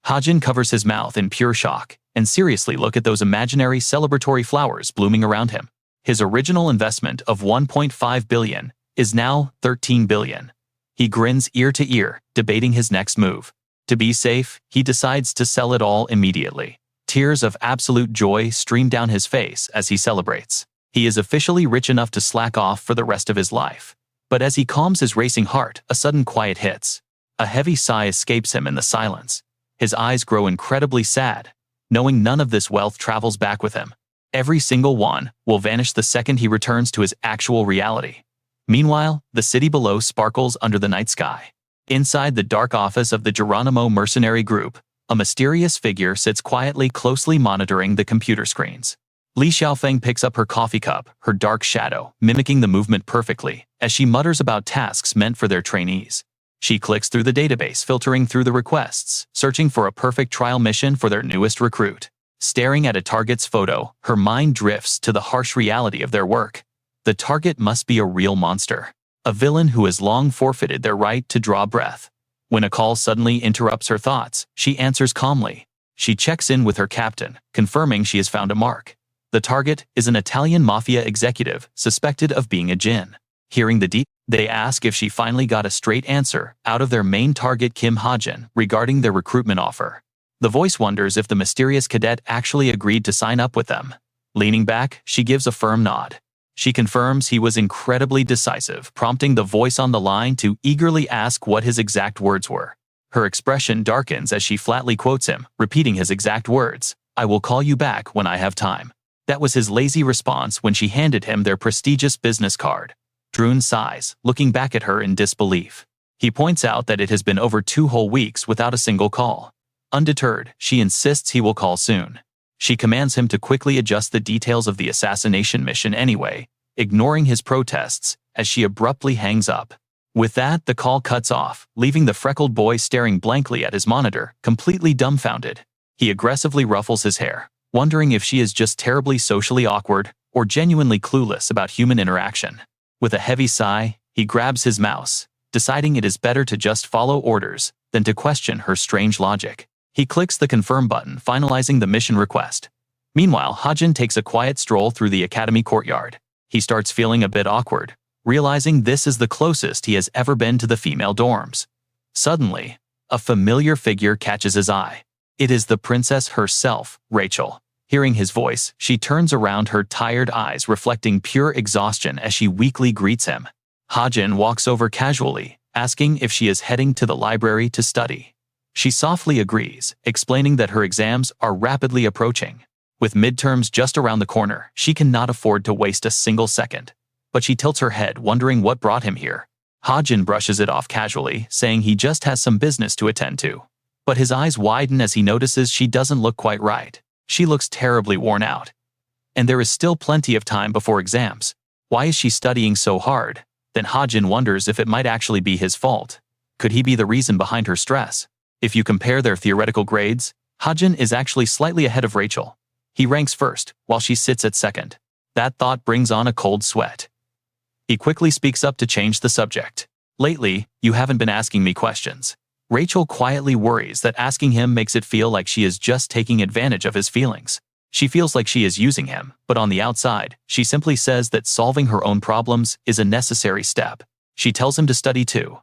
Hajin covers his mouth in pure shock and seriously look at those imaginary celebratory flowers blooming around him. His original investment of 1.5 billion is now 13 billion. He grins ear to ear, debating his next move. To be safe, he decides to sell it all immediately. Tears of absolute joy stream down his face as he celebrates. He is officially rich enough to slack off for the rest of his life. But as he calms his racing heart, a sudden quiet hits. A heavy sigh escapes him in the silence. His eyes grow incredibly sad, knowing none of this wealth travels back with him. Every single one will vanish the second he returns to his actual reality. Meanwhile, the city below sparkles under the night sky. Inside the dark office of the Geronimo mercenary group, a mysterious figure sits quietly, closely monitoring the computer screens. Li Xiaofeng picks up her coffee cup, her dark shadow mimicking the movement perfectly, as she mutters about tasks meant for their trainees. She clicks through the database, filtering through the requests, searching for a perfect trial mission for their newest recruit. Staring at a target's photo, her mind drifts to the harsh reality of their work. The target must be a real monster, a villain who has long forfeited their right to draw breath. When a call suddenly interrupts her thoughts, she answers calmly. She checks in with her captain, confirming she has found a mark. The target is an Italian mafia executive suspected of being a djinn. Hearing the deep, they ask if she finally got a straight answer out of their main target Kim Hajin regarding their recruitment offer. The voice wonders if the mysterious cadet actually agreed to sign up with them. Leaning back, she gives a firm nod. She confirms he was incredibly decisive, prompting the voice on the line to eagerly ask what his exact words were. Her expression darkens as she flatly quotes him, repeating his exact words, "I will call you back when I have time." That was his lazy response when she handed him their prestigious business card. Drun sighs, looking back at her in disbelief. He points out that it has been over 2 whole weeks without a single call. Undeterred, she insists he will call soon. She commands him to quickly adjust the details of the assassination mission anyway, ignoring his protests as she abruptly hangs up. With that, the call cuts off, leaving the freckled boy staring blankly at his monitor, completely dumbfounded. He aggressively ruffles his hair, wondering if she is just terribly socially awkward or genuinely clueless about human interaction. With a heavy sigh, he grabs his mouse, deciding it is better to just follow orders than to question her strange logic. He clicks the confirm button, finalizing the mission request. Meanwhile, Hajin takes a quiet stroll through the academy courtyard. He starts feeling a bit awkward, realizing this is the closest he has ever been to the female dorms. Suddenly, a familiar figure catches his eye. It is the princess herself, Rachel. Hearing his voice, she turns around, her tired eyes reflecting pure exhaustion as she weakly greets him. Hajin walks over casually, asking if she is heading to the library to study. She softly agrees, explaining that her exams are rapidly approaching. With midterms just around the corner, she cannot afford to waste a single second. But she tilts her head, wondering what brought him here. Hajin brushes it off casually, saying he just has some business to attend to. But his eyes widen as he notices she doesn't look quite right. She looks terribly worn out. And there is still plenty of time before exams. Why is she studying so hard? Then Hajin wonders if it might actually be his fault. Could he be the reason behind her stress? If you compare their theoretical grades, Hajin is actually slightly ahead of Rachel. He ranks first, while she sits at second. That thought brings on a cold sweat. He quickly speaks up to change the subject. "Lately, you haven't been asking me questions." Rachel quietly worries that asking him makes it feel like she is just taking advantage of his feelings. She feels like she is using him, but on the outside, she simply says that solving her own problems is a necessary step. She tells him to study too.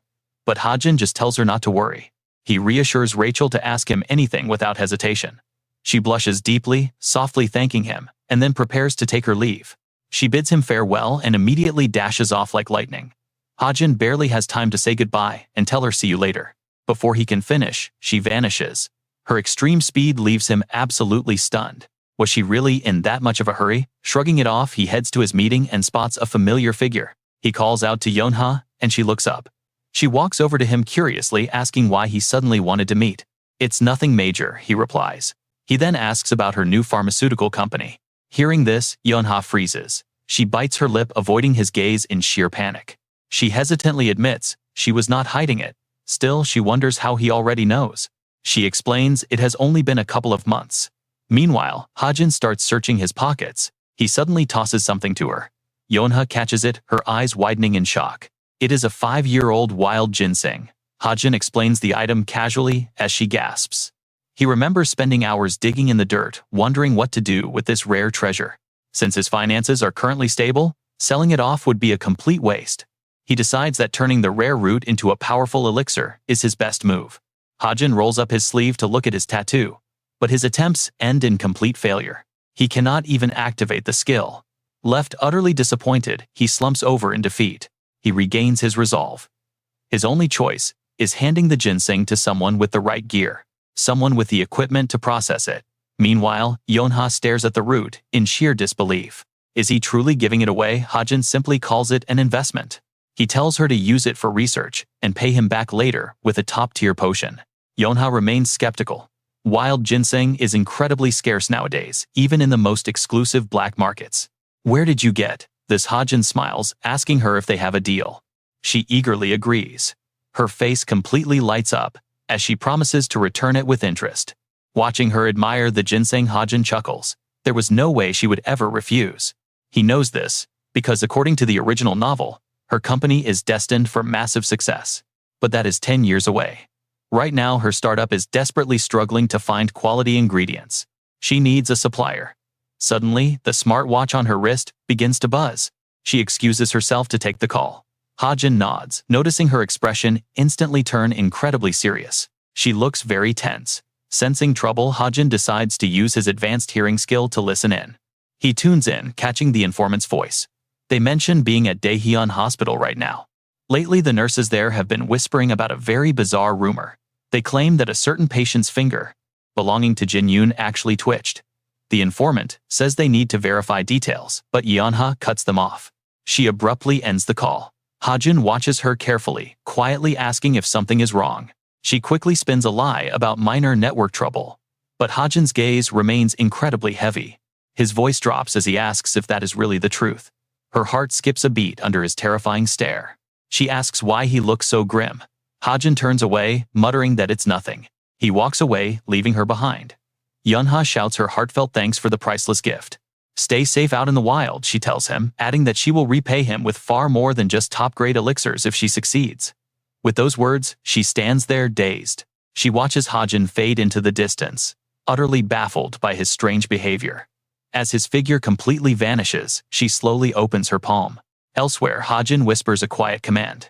But Hajin just tells her not to worry. He reassures Rachel to ask him anything without hesitation. She blushes deeply, softly thanking him, and then prepares to take her leave. She bids him farewell and immediately dashes off like lightning. Hajin barely has time to say goodbye and tell her see you later. Before he can finish, she vanishes. Her extreme speed leaves him absolutely stunned. Was she really in that much of a hurry? Shrugging it off, he heads to his meeting and spots a familiar figure. He calls out to Yonha, and she looks up. She walks over to him curiously, asking why he suddenly wanted to meet. "It's nothing major," he replies. He then asks about her new pharmaceutical company. Hearing this, Yonha freezes. She bites her lip, avoiding his gaze in sheer panic. She hesitantly admits she was not hiding it. Still, she wonders how he already knows. She explains it has only been a couple of months. Meanwhile, Hajin starts searching his pockets. He suddenly tosses something to her. Yonha catches it, her eyes widening in shock. It is a 5-year-old wild ginseng. Hajin explains the item casually as she gasps. He remembers spending hours digging in the dirt, wondering what to do with this rare treasure. Since his finances are currently stable, selling it off would be a complete waste. He decides that turning the rare root into a powerful elixir is his best move. Hajin rolls up his sleeve to look at his tattoo, but his attempts end in complete failure. He cannot even activate the skill. Left utterly disappointed, he slumps over in defeat. He regains his resolve. His only choice is handing the ginseng to someone with the right gear, someone with the equipment to process it. Meanwhile, Yonha stares at the root in sheer disbelief. Is he truly giving it away? Hajin simply calls it an investment. He tells her to use it for research and pay him back later with a top-tier potion. Yonha remains skeptical. Wild ginseng is incredibly scarce nowadays, even in the most exclusive black markets. Where did you get this? Hajin smiles, asking her if they have a deal. She eagerly agrees. Her face completely lights up as she promises to return it with interest. Watching her admire the ginseng, Hajin chuckles. There was no way she would ever refuse. He knows this because according to the original novel, her company is destined for massive success. But that is 10 years away. Right now, her startup is desperately struggling to find quality ingredients. She needs a supplier. Suddenly, the smartwatch on her wrist begins to buzz. She excuses herself to take the call. Hajin nods, noticing her expression instantly turn incredibly serious. She looks very tense. Sensing trouble, Hajin decides to use his advanced hearing skill to listen in. He tunes in, catching the informant's voice. They mention being at Daehyun Hospital right now. Lately, the nurses there have been whispering about a very bizarre rumor. They claim that a certain patient's finger, belonging to Jin-yoon, actually twitched. The informant says they need to verify details, but Yeonha cuts them off. She abruptly ends the call. Hajin watches her carefully, quietly asking if something is wrong. She quickly spins a lie about minor network trouble. But Hajin's gaze remains incredibly heavy. His voice drops as he asks if that is really the truth. Her heart skips a beat under his terrifying stare. She asks why he looks so grim. Hajin turns away, muttering that it's nothing. He walks away, leaving her behind. Yunha shouts her heartfelt thanks for the priceless gift. Stay safe out in the wild, she tells him, adding that she will repay him with far more than just top-grade elixirs if she succeeds. With those words, she stands there dazed. She watches Hajin fade into the distance, utterly baffled by his strange behavior. As his figure completely vanishes, she slowly opens her palm. Elsewhere, Hajin whispers a quiet command.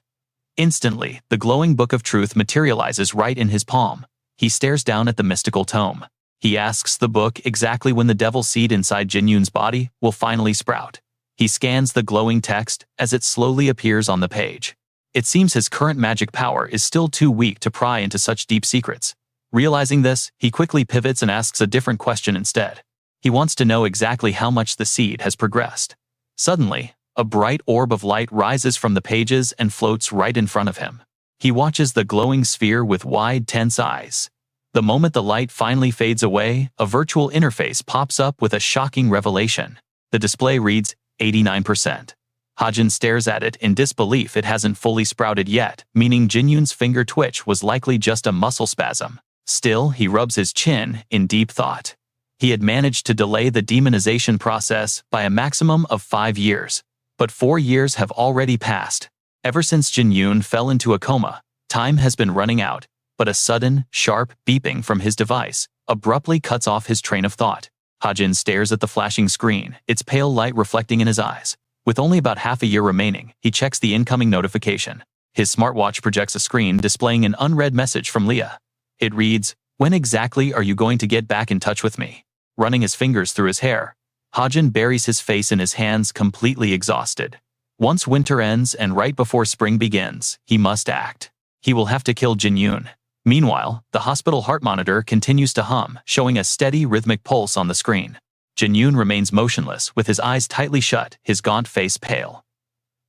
Instantly, the glowing book of truth materializes right in his palm. He stares down at the mystical tome. He asks the book exactly when the devil seed inside Jin-yoon's body will finally sprout. He scans the glowing text as it slowly appears on the page. It seems his current magic power is still too weak to pry into such deep secrets. Realizing this, he quickly pivots and asks a different question instead. He wants to know exactly how much the seed has progressed. Suddenly, a bright orb of light rises from the pages and floats right in front of him. He watches the glowing sphere with wide, tense eyes. The moment the light finally fades away, a virtual interface pops up with a shocking revelation. The display reads 89%. Hajin stares at it in disbelief. It hasn't fully sprouted yet, meaning Jin-yoon's finger twitch was likely just a muscle spasm. Still, he rubs his chin in deep thought. He had managed to delay the demonization process by a maximum of 5 years. But 4 years have already passed. Ever since Jin-yoon fell into a coma, time has been running out, but a sudden, sharp beeping from his device abruptly cuts off his train of thought. Hajin stares at the flashing screen, its pale light reflecting in his eyes. With only about half a year remaining, he checks the incoming notification. His smartwatch projects a screen displaying an unread message from Leah. It reads, "When exactly are you going to get back in touch with me?" Running his fingers through his hair, Hajin buries his face in his hands, completely exhausted. Once winter ends and right before spring begins, he must act. He will have to kill Jin-yoon. Meanwhile, the hospital heart monitor continues to hum, showing a steady rhythmic pulse on the screen. Jin-yoon remains motionless, with his eyes tightly shut, his gaunt face pale.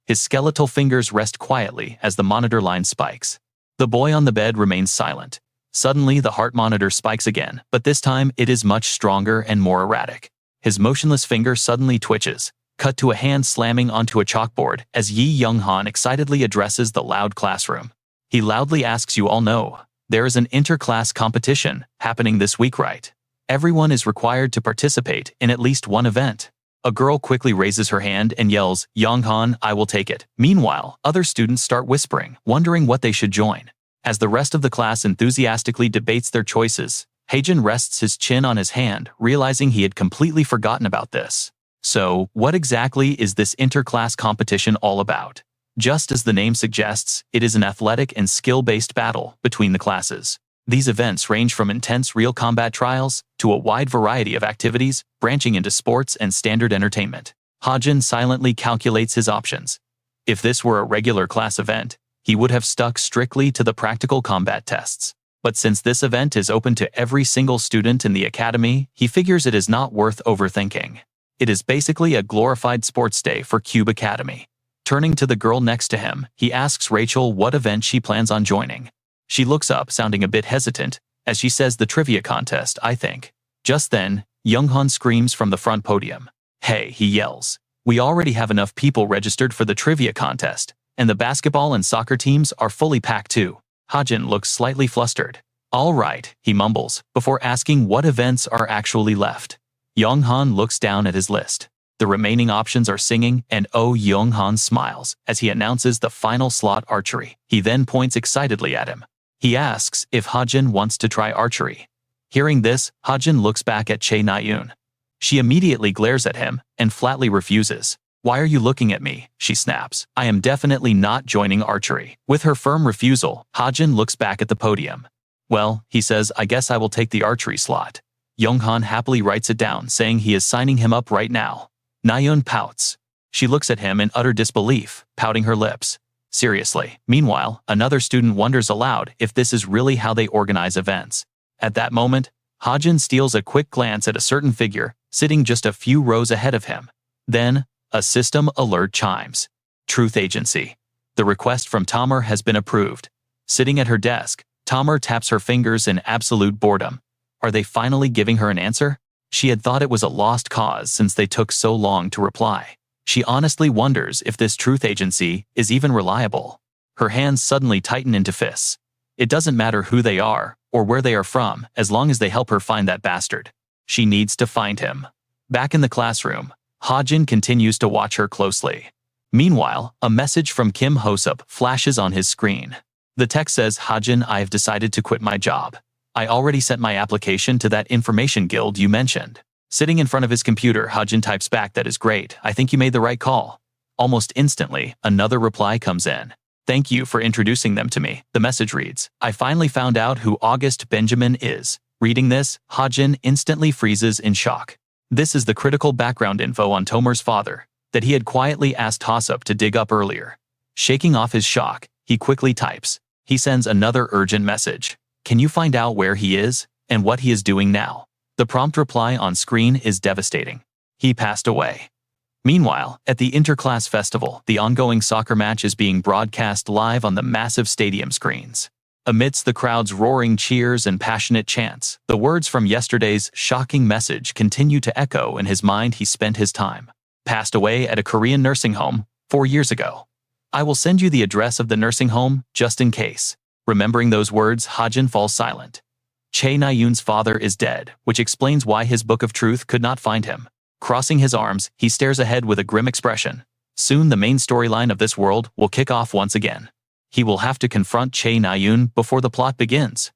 His skeletal fingers rest quietly as the monitor line spikes. The boy on the bed remains silent. Suddenly, the heart monitor spikes again, but this time it is much stronger and more erratic. His motionless finger suddenly twitches, cut to a hand slamming onto a chalkboard as Yi Young-han excitedly addresses the loud classroom. He loudly asks, "You all know, there is an inter-class competition happening this week, right? Everyone is required to participate in at least one event." A girl quickly raises her hand and yells, "Young-han, I will take it." Meanwhile, other students start whispering, wondering what they should join. As the rest of the class enthusiastically debates their choices, Hajin rests his chin on his hand, realizing he had completely forgotten about this. So, what exactly is this interclass competition all about? Just as the name suggests, it is an athletic and skill-based battle between the classes. These events range from intense real combat trials to a wide variety of activities, branching into sports and standard entertainment. Hajin silently calculates his options. If this were a regular class event, he would have stuck strictly to the practical combat tests. But since this event is open to every single student in the academy, he figures it is not worth overthinking. It is basically a glorified sports day for Cube Academy. Turning to the girl next to him, he asks Rachel what event she plans on joining. She looks up, sounding a bit hesitant, as she says the trivia contest, I think. Just then, Younghan screams from the front podium. Hey, he yells. We already have enough people registered for the trivia contest, and the basketball and soccer teams are fully packed too. Hajin looks slightly flustered. All right, he mumbles, before asking what events are actually left. Younghan looks down at his list. The remaining options are singing, and Younghan smiles as he announces the final slot, archery. He then points excitedly at him. He asks if Hajin wants to try archery. Hearing this, Hajin looks back at Chae Na-yoon. She immediately glares at him and flatly refuses. Why are you looking at me? She snaps. I am definitely not joining archery. With her firm refusal, Hajin looks back at the podium. Well, he says, I guess I will take the archery slot. Younghan happily writes it down, saying he is signing him up right now. Na-yoon pouts. She looks at him in utter disbelief, pouting her lips. Seriously. Meanwhile, another student wonders aloud if this is really how they organize events. At that moment, Hajin steals a quick glance at a certain figure, sitting just a few rows ahead of him. Then, a system alert chimes. Truth Agency. The request from Tamer has been approved. Sitting at her desk, Tamer taps her fingers in absolute boredom. Are they finally giving her an answer? She had thought it was a lost cause since they took so long to reply. She honestly wonders if this truth agency is even reliable. Her hands suddenly tighten into fists. It doesn't matter who they are or where they are from, as long as they help her find that bastard. She needs to find him. Back in the classroom, Hajin continues to watch her closely. Meanwhile, a message from Kim Hosup flashes on his screen. The text says, Hajin, I have decided to quit my job. I already sent my application to that information guild you mentioned. Sitting in front of his computer, Hajin types back, that is great. I think you made the right call. Almost instantly, another reply comes in. Thank you for introducing them to me. The message reads, I finally found out who August Benjamin is. Reading this, Hajin instantly freezes in shock. This is the critical background info on Tomer's father that he had quietly asked Hosup to dig up earlier. Shaking off his shock, he quickly types. He sends another urgent message. Can you find out where he is and what he is doing now? The prompt reply on screen is devastating. He passed away. Meanwhile, at the Interclass Festival, the ongoing soccer match is being broadcast live on the massive stadium screens. Amidst the crowd's roaring cheers and passionate chants, the words from yesterday's shocking message continue to echo in his mind. He spent his time. Passed away at a Korean nursing home 4 years ago. I will send you the address of the nursing home, just in case. Remembering those words, Hajin falls silent. Chae Na-yoon's father is dead, which explains why his book of truth could not find him. Crossing his arms, he stares ahead with a grim expression. Soon the main storyline of this world will kick off once again. He will have to confront Chae Na-yoon before the plot begins.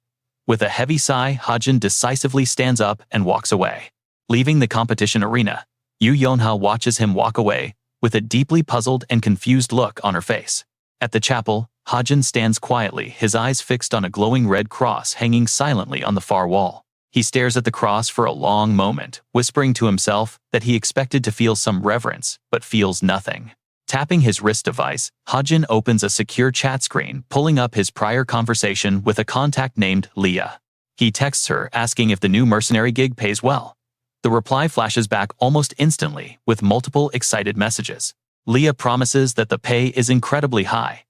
With a heavy sigh, Hajin decisively stands up and walks away. Leaving the competition arena, Yoo Yeonha watches him walk away, with a deeply puzzled and confused look on her face. At the chapel, Hajin stands quietly, his eyes fixed on a glowing red cross hanging silently on the far wall. He stares at the cross for a long moment, whispering to himself that he expected to feel some reverence, but feels nothing. Tapping his wrist device, Hajin opens a secure chat screen, pulling up his prior conversation with a contact named Leah. He texts her, asking if the new mercenary gig pays well. The reply flashes back almost instantly, with multiple excited messages. Leah promises that the pay is incredibly high.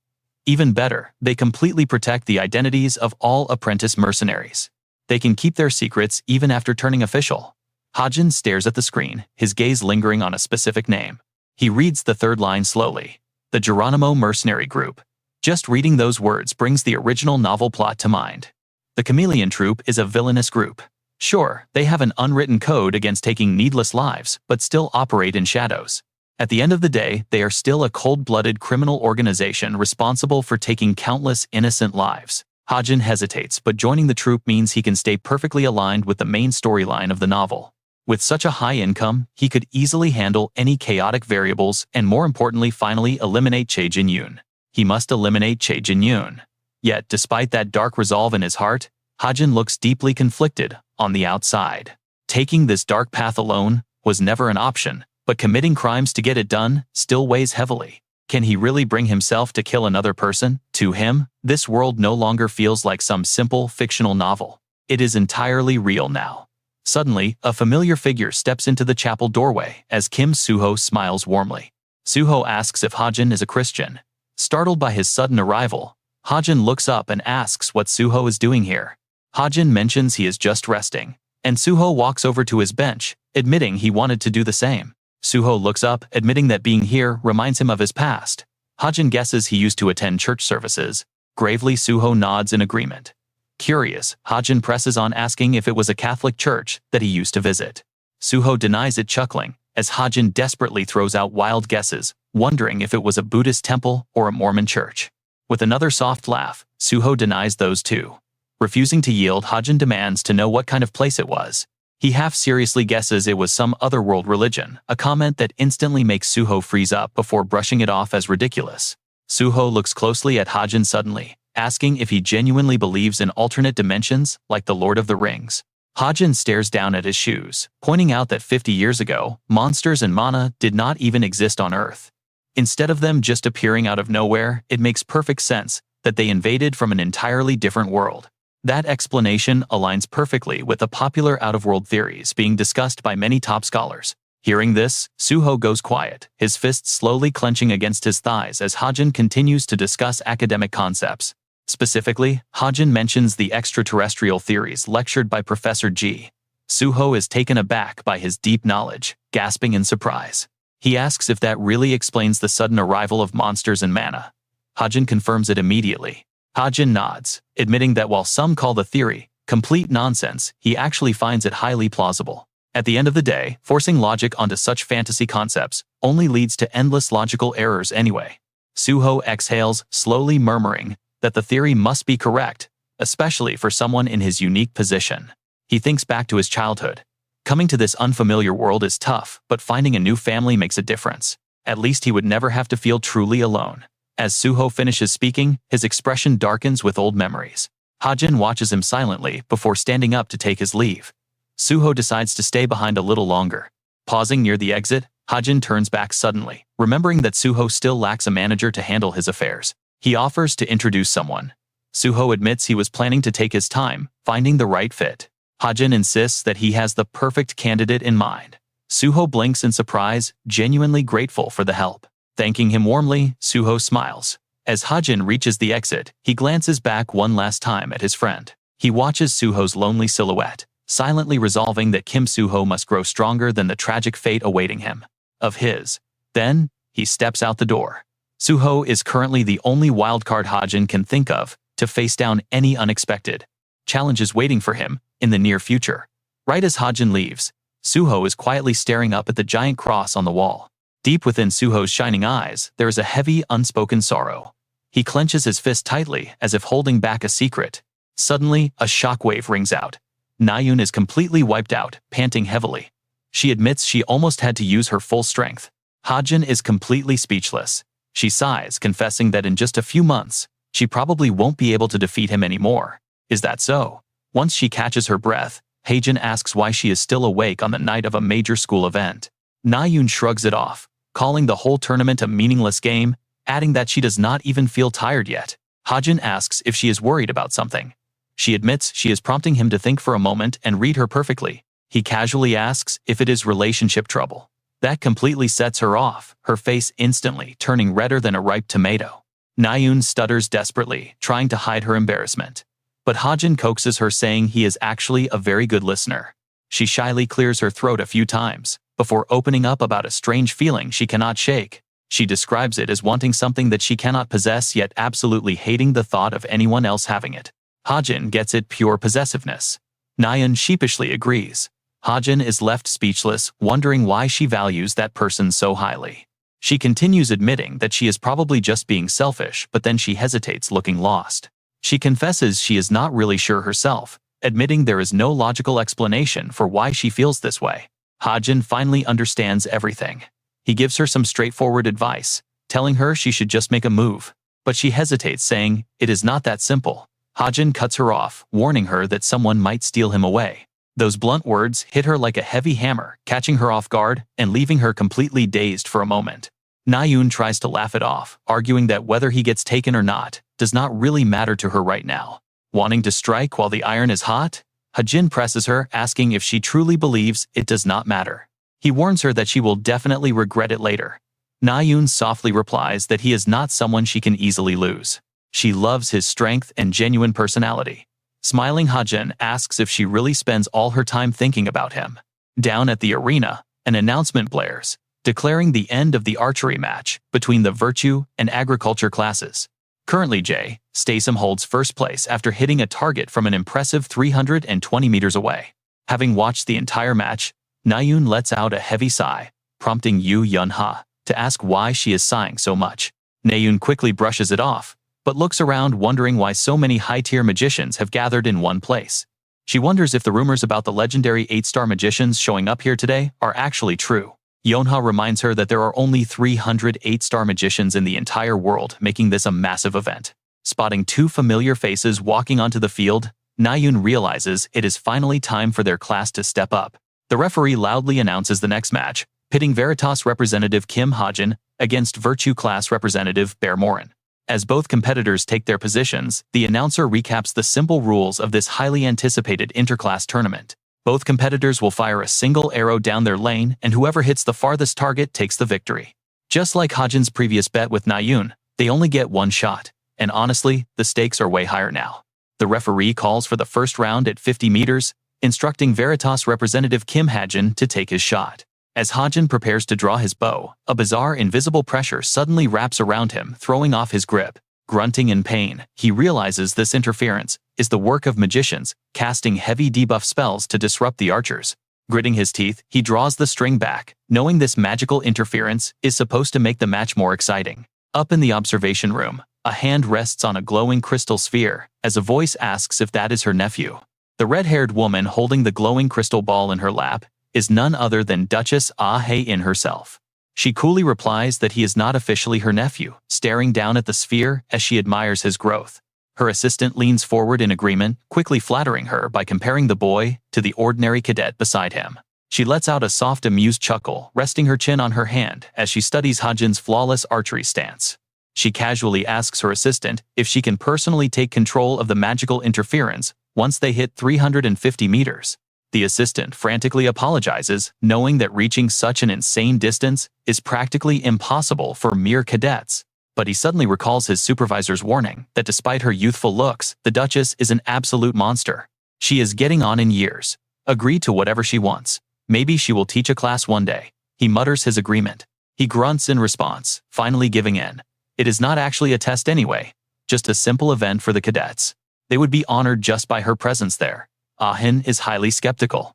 Even better, they completely protect the identities of all apprentice mercenaries. They can keep their secrets even after turning official. Hajin stares at the screen, his gaze lingering on a specific name. He reads the third line slowly. The Geronimo Mercenary Group. Just reading those words brings the original novel plot to mind. The Chameleon Troupe is a villainous group. Sure, they have an unwritten code against taking needless lives, but still operate in shadows. At the end of the day, they are still a cold-blooded criminal organization responsible for taking countless innocent lives. Hajin hesitates, but joining the troupe means he can stay perfectly aligned with the main storyline of the novel. With such a high income, he could easily handle any chaotic variables and more importantly finally eliminate Chae Jin-yoon. He must eliminate Chae Jin-yoon. Yet, despite that dark resolve in his heart, Hajin looks deeply conflicted on the outside. Taking this dark path alone was never an option, but committing crimes to get it done still weighs heavily. Can he really bring himself to kill another person? To him, this world no longer feels like some simple fictional novel. It is entirely real now. Suddenly, a familiar figure steps into the chapel doorway as Kim Suho smiles warmly. Suho asks if Hajin is a Christian. Startled by his sudden arrival, Hajin looks up and asks what Suho is doing here. Hajin mentions he is just resting, and Suho walks over to his bench, admitting he wanted to do the same. Suho looks up, admitting that being here reminds him of his past. Hajin guesses he used to attend church services. Gravely, Suho nods in agreement. Curious, Hajin presses on asking if it was a Catholic church that he used to visit. Suho denies it, chuckling, as Hajin desperately throws out wild guesses, wondering if it was a Buddhist temple or a Mormon church. With another soft laugh, Suho denies those too. Refusing to yield, Hajin demands to know what kind of place it was. He half-seriously guesses it was some otherworld religion, a comment that instantly makes Suho freeze up before brushing it off as ridiculous. Suho looks closely at Hajin suddenly, asking if he genuinely believes in alternate dimensions like the Lord of the Rings. Hajin stares down at his shoes, pointing out that 50 years ago, monsters and mana did not even exist on Earth. Instead of them just appearing out of nowhere, it makes perfect sense that they invaded from an entirely different world. That explanation aligns perfectly with the popular out-of-world theories being discussed by many top scholars. Hearing this, Suho goes quiet, his fists slowly clenching against his thighs as Hajin continues to discuss academic concepts. Specifically, Hajin mentions the extraterrestrial theories lectured by Professor G. Suho is taken aback by his deep knowledge, gasping in surprise. He asks if that really explains the sudden arrival of monsters and mana. Hajin confirms it immediately. Hajin nods, admitting that while some call the theory complete nonsense, he actually finds it highly plausible. At the end of the day, forcing logic onto such fantasy concepts only leads to endless logical errors anyway. Suho exhales, slowly murmuring that the theory must be correct, especially for someone in his unique position. He thinks back to his childhood. Coming to this unfamiliar world is tough, but finding a new family makes a difference. At least he would never have to feel truly alone. As Suho finishes speaking, his expression darkens with old memories. Hajin watches him silently before standing up to take his leave. Suho decides to stay behind a little longer. Pausing near the exit, Hajin turns back suddenly, remembering that Suho still lacks a manager to handle his affairs. He offers to introduce someone. Suho admits he was planning to take his time, finding the right fit. Hajin insists that he has the perfect candidate in mind. Suho blinks in surprise, genuinely grateful for the help. Thanking him warmly, Suho smiles. As Hajin reaches the exit, he glances back one last time at his friend. He watches Suho's lonely silhouette, silently resolving that Kim Suho must grow stronger than the tragic fate awaiting him. Of his. Then, he steps out the door. Suho is currently the only wildcard Hajin can think of to face down any unexpected challenges waiting for him in the near future. Right as Hajin leaves, Suho is quietly staring up at the giant cross on the wall. Deep within Suho's shining eyes, there is a heavy, unspoken sorrow. He clenches his fist tightly, as if holding back a secret. Suddenly, a shockwave rings out. Nayoon is completely wiped out, panting heavily. She admits she almost had to use her full strength. Hajin is completely speechless. She sighs, confessing that in just a few months, she probably won't be able to defeat him anymore. Is that so? Once she catches her breath, Hajin asks why she is still awake on the night of a major school event. Nayoon shrugs it off, calling the whole tournament a meaningless game, adding that she does not even feel tired yet. Hajin asks if she is worried about something. She admits she is prompting him to think for a moment and read her perfectly. He casually asks if it is relationship trouble. That completely sets her off, her face instantly turning redder than a ripe tomato. Nayoon stutters desperately, trying to hide her embarrassment. But Hajin coaxes her, saying he is actually a very good listener. She shyly clears her throat a few times, before opening up about a strange feeling she cannot shake. She describes it as wanting something that she cannot possess, yet absolutely hating the thought of anyone else having it. Hajin gets it: pure possessiveness. Nayeon sheepishly agrees. Hajin is left speechless, wondering why she values that person so highly. She continues, admitting that she is probably just being selfish, but then she hesitates, looking lost. She confesses she is not really sure herself, admitting there is no logical explanation for why she feels this way. Hajin finally understands everything. He gives her some straightforward advice, telling her she should just make a move. But she hesitates, saying, "It is not that simple." Hajin cuts her off, warning her that someone might steal him away. Those blunt words hit her like a heavy hammer, catching her off guard and leaving her completely dazed for a moment. Nayoon tries to laugh it off, arguing that whether he gets taken or not does not really matter to her right now. Wanting to strike while the iron is hot, Hajin presses her, asking if she truly believes it does not matter. He warns her that she will definitely regret it later. Nayoon softly replies that he is not someone she can easily lose. She loves his strength and genuine personality. Smiling, Hajin asks if she really spends all her time thinking about him. Down at the arena, an announcement blares, declaring the end of the archery match between the Virtue and Agriculture classes. Currently, Jay Statham holds first place after hitting a target from an impressive 320 meters away. Having watched the entire match, Nayoon lets out a heavy sigh, prompting Yu Yun-ha to ask why she is sighing so much. Nayoon quickly brushes it off, but looks around wondering why so many high-tier magicians have gathered in one place. She wonders if the rumors about the legendary 8-star magicians showing up here today are actually true. Yonha reminds her that there are only 300 8-star magicians in the entire world, making this a massive event. Spotting two familiar faces walking onto the field, Nayoon realizes it is finally time for their class to step up. The referee loudly announces the next match, pitting Veritas representative Kim Hajin against Virtue class representative Bear Morin. As both competitors take their positions, the announcer recaps the simple rules of this highly anticipated interclass tournament. Both competitors will fire a single arrow down their lane, and whoever hits the farthest target takes the victory. Just like Hajin's previous bet with Nayoon, they only get one shot, and honestly, the stakes are way higher now. The referee calls for the first round at 50 meters, instructing Veritas representative Kim Hajin to take his shot. As Hajin prepares to draw his bow, a bizarre invisible pressure suddenly wraps around him, throwing off his grip. Grunting in pain, he realizes this interference is the work of magicians, casting heavy debuff spells to disrupt the archers. Gritting his teeth, he draws the string back, knowing this magical interference is supposed to make the match more exciting. Up in the observation room, a hand rests on a glowing crystal sphere, as a voice asks if that is her nephew. The red-haired woman holding the glowing crystal ball in her lap is none other than Duchess Ah-hae-in herself. She coolly replies that he is not officially her nephew, staring down at the sphere as she admires his growth. Her assistant leans forward in agreement, quickly flattering her by comparing the boy to the ordinary cadet beside him. She lets out a soft, amused chuckle, resting her chin on her hand as she studies Hajin's flawless archery stance. She casually asks her assistant if she can personally take control of the magical interference once they hit 350 meters. The assistant frantically apologizes, knowing that reaching such an insane distance is practically impossible for mere cadets. But he suddenly recalls his supervisor's warning that despite her youthful looks, the Duchess is an absolute monster. She is getting on in years. Agree to whatever she wants. Maybe she will teach a class one day. He mutters his agreement. He grunts in response, finally giving in. It is not actually a test anyway, just a simple event for the cadets. They would be honored just by her presence there. Ah-hin is highly skeptical.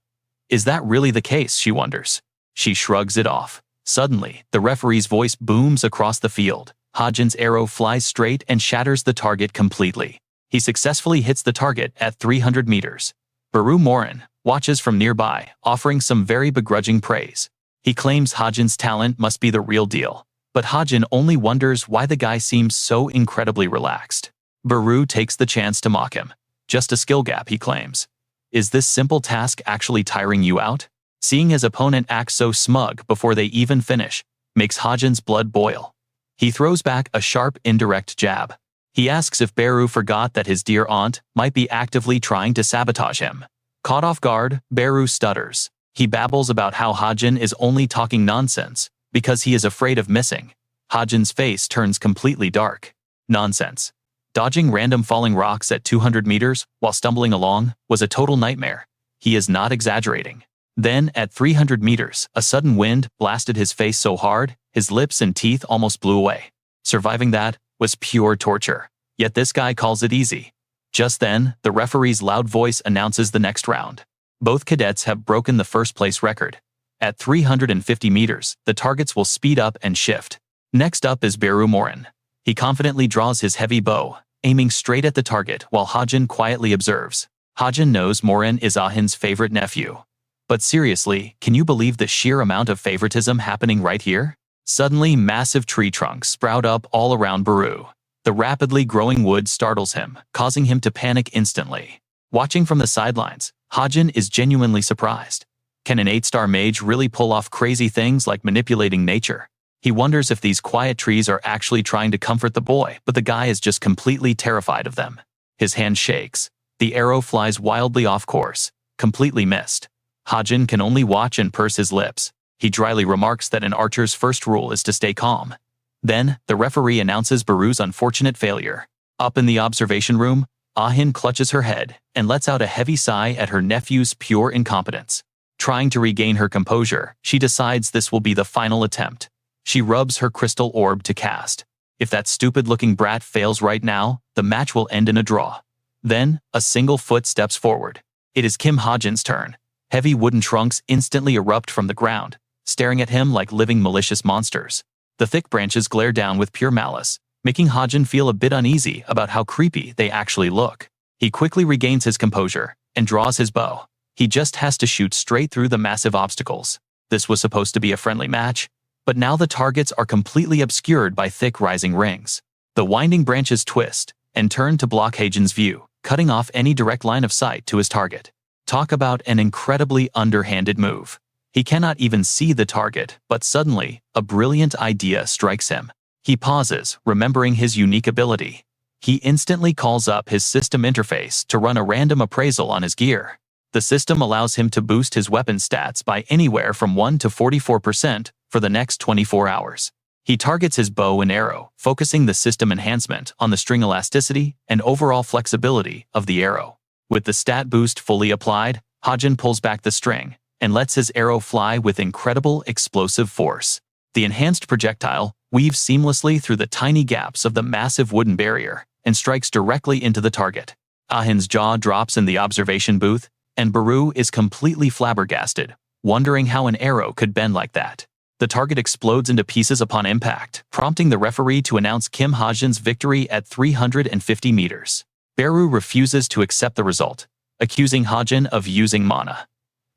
Is that really the case, she wonders. She shrugs it off. Suddenly, the referee's voice booms across the field. Hajin's arrow flies straight and shatters the target completely. He successfully hits the target at 300 meters. Bear Morin watches from nearby, offering some very begrudging praise. He claims Hajin's talent must be the real deal, but Hajin only wonders why the guy seems so incredibly relaxed. Bear takes the chance to mock him. Just a skill gap, he claims. Is this simple task actually tiring you out? Seeing his opponent act so smug before they even finish makes Hajin's blood boil. He throws back a sharp, indirect jab. He asks if Bear forgot that his dear aunt might be actively trying to sabotage him. Caught off guard, Bear stutters. He babbles about how Hajin is only talking nonsense because he is afraid of missing. Hajin's face turns completely dark. Nonsense. Dodging random falling rocks at 200 meters while stumbling along was a total nightmare. He is not exaggerating. Then, at 300 meters, a sudden wind blasted his face so hard, his lips and teeth almost blew away. Surviving that was pure torture. Yet this guy calls it easy. Just then, the referee's loud voice announces the next round. Both cadets have broken the first-place record. At 350 meters, the targets will speed up and shift. Next up is Bear Morin. He confidently draws his heavy bow, aiming straight at the target while Hajin quietly observes. Hajin knows Morin is Ah-hin's favorite nephew. But seriously, can you believe the sheer amount of favoritism happening right here? Suddenly, massive tree trunks sprout up all around Baru. The rapidly growing wood startles him, causing him to panic instantly. Watching from the sidelines, Hajin is genuinely surprised. Can an 8-star mage really pull off crazy things like manipulating nature? He wonders if these quiet trees are actually trying to comfort the boy, but the guy is just completely terrified of them. His hand shakes. The arrow flies wildly off course, completely missed. Hajin can only watch and purse his lips. He dryly remarks that an archer's first rule is to stay calm. Then, the referee announces Baru's unfortunate failure. Up in the observation room, Ahin clutches her head and lets out a heavy sigh at her nephew's pure incompetence. Trying to regain her composure, she decides this will be the final attempt. She rubs her crystal orb to cast. If that stupid-looking brat fails right now, the match will end in a draw. Then, a single foot steps forward. It is Kim Hajin's turn. Heavy wooden trunks instantly erupt from the ground, staring at him like living malicious monsters. The thick branches glare down with pure malice, making Hajin feel a bit uneasy about how creepy they actually look. He quickly regains his composure and draws his bow. He just has to shoot straight through the massive obstacles. This was supposed to be a friendly match, but now the targets are completely obscured by thick rising rings. The winding branches twist and turn to block Hajin's view, cutting off any direct line of sight to his target. Talk about an incredibly underhanded move. He cannot even see the target, but suddenly, a brilliant idea strikes him. He pauses, remembering his unique ability. He instantly calls up his system interface to run a random appraisal on his gear. The system allows him to boost his weapon stats by anywhere from 1 to 44% for the next 24 hours. He targets his bow and arrow, focusing the system enhancement on the string elasticity and overall flexibility of the arrow. With the stat boost fully applied, Hajin pulls back the string and lets his arrow fly with incredible explosive force. The enhanced projectile weaves seamlessly through the tiny gaps of the massive wooden barrier and strikes directly into the target. Ahin's jaw drops in the observation booth, and Baru is completely flabbergasted, wondering how an arrow could bend like that. The target explodes into pieces upon impact, prompting the referee to announce Kim Hajin's victory at 350 meters. Baru refuses to accept the result, accusing Hajin of using mana.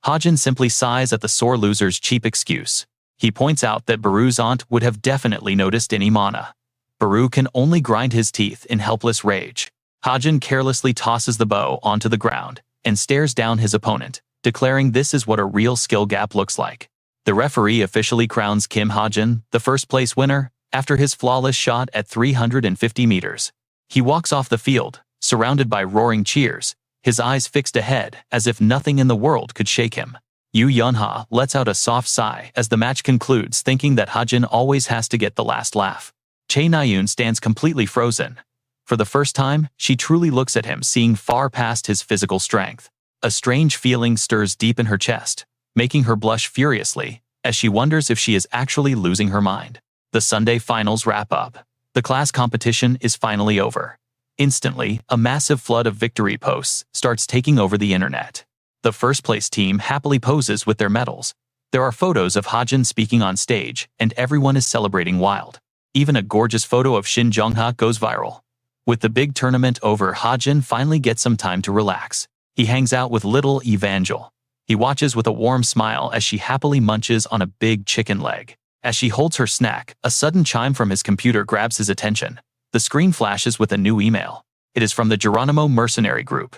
Hajin simply sighs at the sore loser's cheap excuse. He points out that Baru's aunt would have definitely noticed any mana. Baru can only grind his teeth in helpless rage. Hajin carelessly tosses the bow onto the ground and stares down his opponent, declaring this is what a real skill gap looks like. The referee officially crowns Kim Hajin the first-place winner after his flawless shot at 350 meters. He walks off the field, surrounded by roaring cheers, his eyes fixed ahead as if nothing in the world could shake him. Yu Yunha lets out a soft sigh as the match concludes, thinking that Hajin always has to get the last laugh. Che Nayun stands completely frozen. For the first time, she truly looks at him, seeing far past his physical strength. A strange feeling stirs deep in her chest, making her blush furiously as she wonders if she is actually losing her mind. The Sunday finals wrap up. The class competition is finally over. Instantly, a massive flood of victory posts starts taking over the internet. The first-place team happily poses with their medals. There are photos of Hajin speaking on stage, and everyone is celebrating wild. Even a gorgeous photo of Shin Jongha goes viral. With the big tournament over, Hajin finally gets some time to relax. He hangs out with little Evangel. He watches with a warm smile as she happily munches on a big chicken leg. As she holds her snack, a sudden chime from his computer grabs his attention. The screen flashes with a new email. It is from the Geronimo mercenary group.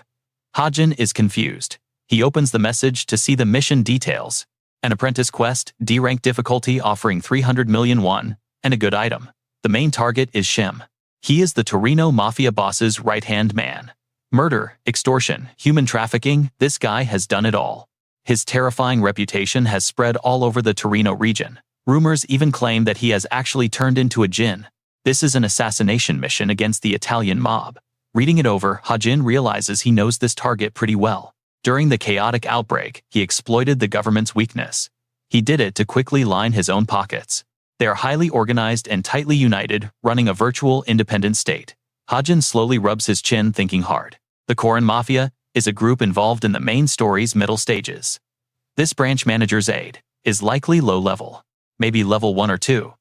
Hajin is confused. He opens the message to see the mission details. An apprentice quest, D-rank difficulty offering 300 million won, and a good item. The main target is Shim. He is the Torino mafia boss's right-hand man. Murder, extortion, human trafficking, this guy has done it all. His terrifying reputation has spread all over the Torino region. Rumors even claim that he has actually turned into a djinn. This is an assassination mission against the Italian mob. Reading it over, Hajin realizes he knows this target pretty well. During the chaotic outbreak, he exploited the government's weakness. He did it to quickly line his own pockets. They are highly organized and tightly united, running a virtual independent state. Hajin slowly rubs his chin, thinking hard. The Koran Mafia is a group involved in the main story's middle stages. This branch manager's aide is likely low level, maybe level 1 or 2.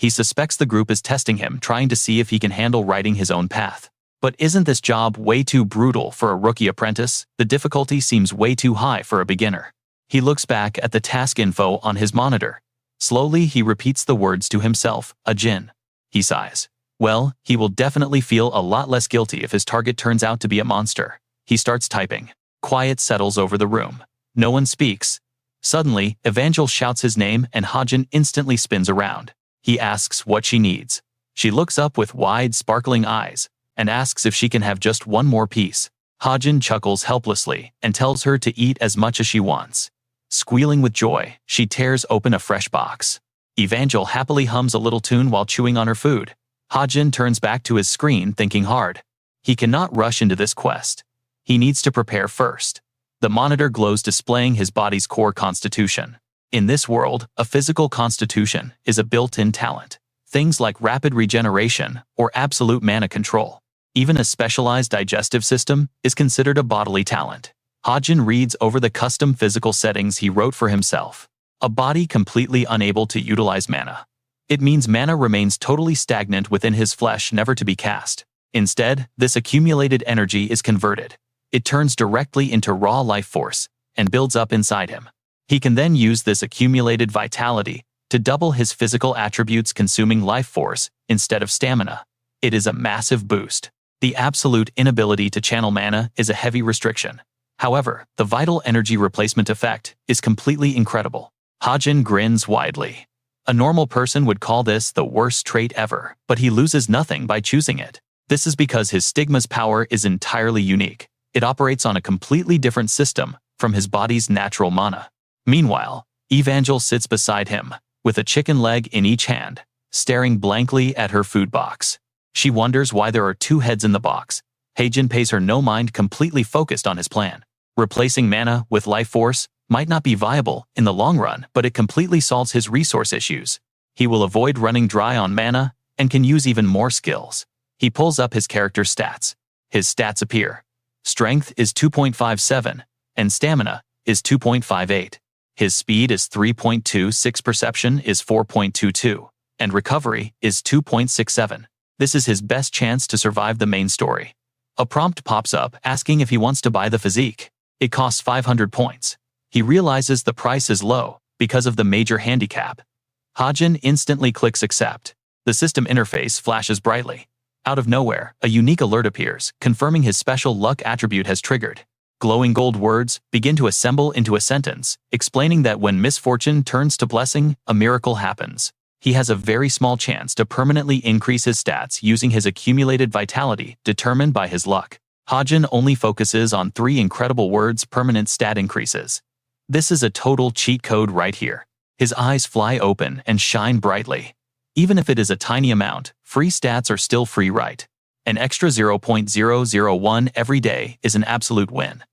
He suspects the group is testing him, trying to see if he can handle writing his own path. But isn't this job way too brutal for a rookie apprentice? The difficulty seems way too high for a beginner. He looks back at the task info on his monitor. Slowly, he repeats the words to himself, a Jin. He sighs. Well, he will definitely feel a lot less guilty if his target turns out to be a monster. He starts typing. Quiet settles over the room. No one speaks. Suddenly, Evangel shouts his name and Hajin instantly spins around. He asks what she needs. She looks up with wide, sparkling eyes and asks if she can have just one more piece. Hajin chuckles helplessly and tells her to eat as much as she wants. Squealing with joy, she tears open a fresh box. Evangel happily hums a little tune while chewing on her food. Hajin turns back to his screen thinking hard. He cannot rush into this quest. He needs to prepare first. The monitor glows displaying his body's core constitution. In this world, a physical constitution is a built-in talent. Things like rapid regeneration or absolute mana control. Even a specialized digestive system is considered a bodily talent. Hajin reads over the custom physical settings he wrote for himself. A body completely unable to utilize mana. It means mana remains totally stagnant within his flesh, never to be cast. Instead, this accumulated energy is converted. It turns directly into raw life force and builds up inside him. He can then use this accumulated vitality to double his physical attributes, consuming life force instead of stamina. It is a massive boost. The absolute inability to channel mana is a heavy restriction. However, the vital energy replacement effect is completely incredible. Hajin grins widely. A normal person would call this the worst trait ever, but he loses nothing by choosing it. This is because his stigma's power is entirely unique. It operates on a completely different system from his body's natural mana. Meanwhile, Evangel sits beside him, with a chicken leg in each hand, staring blankly at her food box. She wonders why there are two heads in the box. Hajin pays her no mind, completely focused on his plan. Replacing mana with life force might not be viable in the long run, but it completely solves his resource issues. He will avoid running dry on mana and can use even more skills. He pulls up his character's stats. His stats appear. Strength is 2.57, and stamina is 2.58. His speed is 3.26, perception is 4.22, and recovery is 2.67. This is his best chance to survive the main story. A prompt pops up asking if he wants to buy the physique. It costs 500 points. He realizes the price is low because of the major handicap. Hajin instantly clicks accept. The system interface flashes brightly. Out of nowhere, a unique alert appears, confirming his special luck attribute has triggered. Glowing gold words begin to assemble into a sentence, explaining that when misfortune turns to blessing, a miracle happens. He has a very small chance to permanently increase his stats using his accumulated vitality determined by his luck. Hajin only focuses on 3 incredible words: permanent stat increases. This is a total cheat code right here. His eyes fly open and shine brightly. Even if it is a tiny amount, free stats are still free, right? An extra 0.001 every day is an absolute win.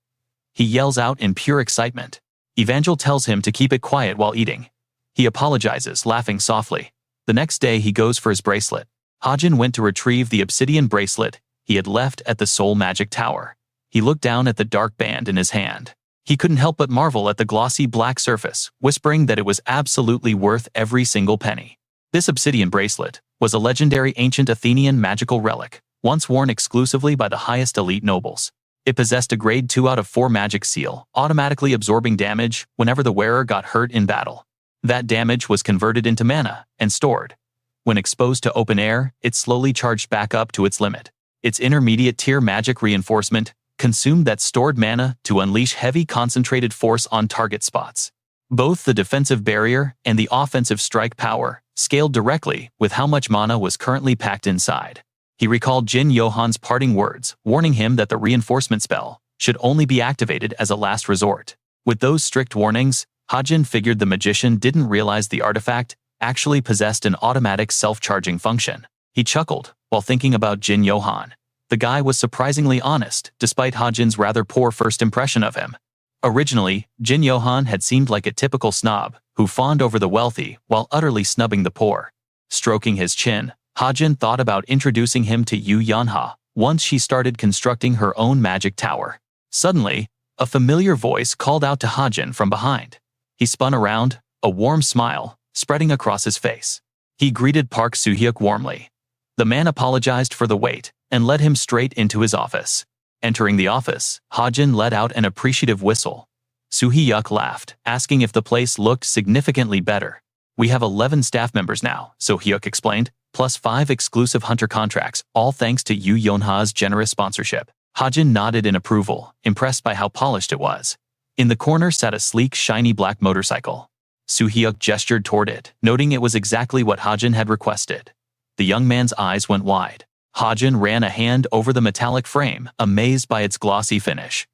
He yells out in pure excitement. Evangel tells him to keep it quiet while eating. He apologizes, laughing softly. The next day he goes for his bracelet. Hajin went to retrieve the obsidian bracelet he had left at the Soul Magic Tower. He looked down at the dark band in his hand. He couldn't help but marvel at the glossy black surface, whispering that it was absolutely worth every single penny. This obsidian bracelet was a legendary ancient Athenian magical relic, once worn exclusively by the highest elite nobles. It possessed a grade 2 out of 4 magic seal, automatically absorbing damage whenever the wearer got hurt in battle. That damage was converted into mana and stored. When exposed to open air, it slowly charged back up to its limit. Its intermediate tier magic reinforcement consumed that stored mana to unleash heavy concentrated force on target spots. Both the defensive barrier and the offensive strike power scaled directly with how much mana was currently packed inside. He recalled Jin Yohan's parting words, warning him that the reinforcement spell should only be activated as a last resort. With those strict warnings, Hajin figured the magician didn't realize the artifact actually possessed an automatic self-charging function. He chuckled while thinking about Jin Yohan. The guy was surprisingly honest, despite Hajin's rather poor first impression of him. Originally, Jin Yohan had seemed like a typical snob who fawned over the wealthy while utterly snubbing the poor. Stroking his chin, Hajin thought about introducing him to Yu Yanha once she started constructing her own magic tower. Suddenly, a familiar voice called out to Hajin from behind. He spun around, a warm smile spreading across his face. He greeted Park Soo-hyuk warmly. The man apologized for the wait and led him straight into his office. Entering the office, Hajin let out an appreciative whistle. Soo-hyuk laughed, asking if the place looked significantly better. We have 11 staff members now, Soo-hyuk explained, plus 5 exclusive hunter contracts, all thanks to Yoo Yeon-ha's generous sponsorship. Hajin nodded in approval, impressed by how polished it was. In the corner sat a sleek, shiny black motorcycle. Soo-hyuk gestured toward it, noting it was exactly what Hajin had requested. The young man's eyes went wide. Hajin ran a hand over the metallic frame, amazed by its glossy finish.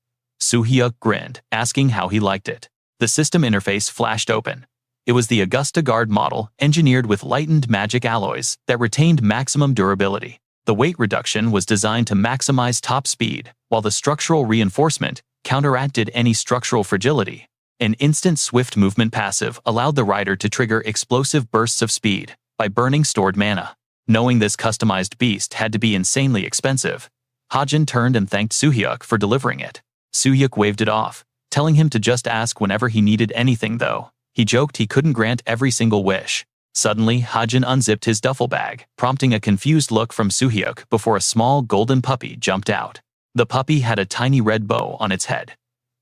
Soo-hyuk grinned, asking how he liked it. The system interface flashed open. It was the Augusta Guard model, engineered with lightened magic alloys that retained maximum durability. The weight reduction was designed to maximize top speed, while the structural reinforcement counteracted any structural fragility. An instant swift movement passive allowed the rider to trigger explosive bursts of speed by burning stored mana. Knowing this customized beast had to be insanely expensive, Hajin turned and thanked Soo-hyuk for delivering it. Soo-hyuk waved it off, telling him to just ask whenever he needed anything though. He joked he couldn't grant every single wish. Suddenly, Hajin unzipped his duffel bag, prompting a confused look from Soo-hyuk before a small golden puppy jumped out. The puppy had a tiny red bow on its head.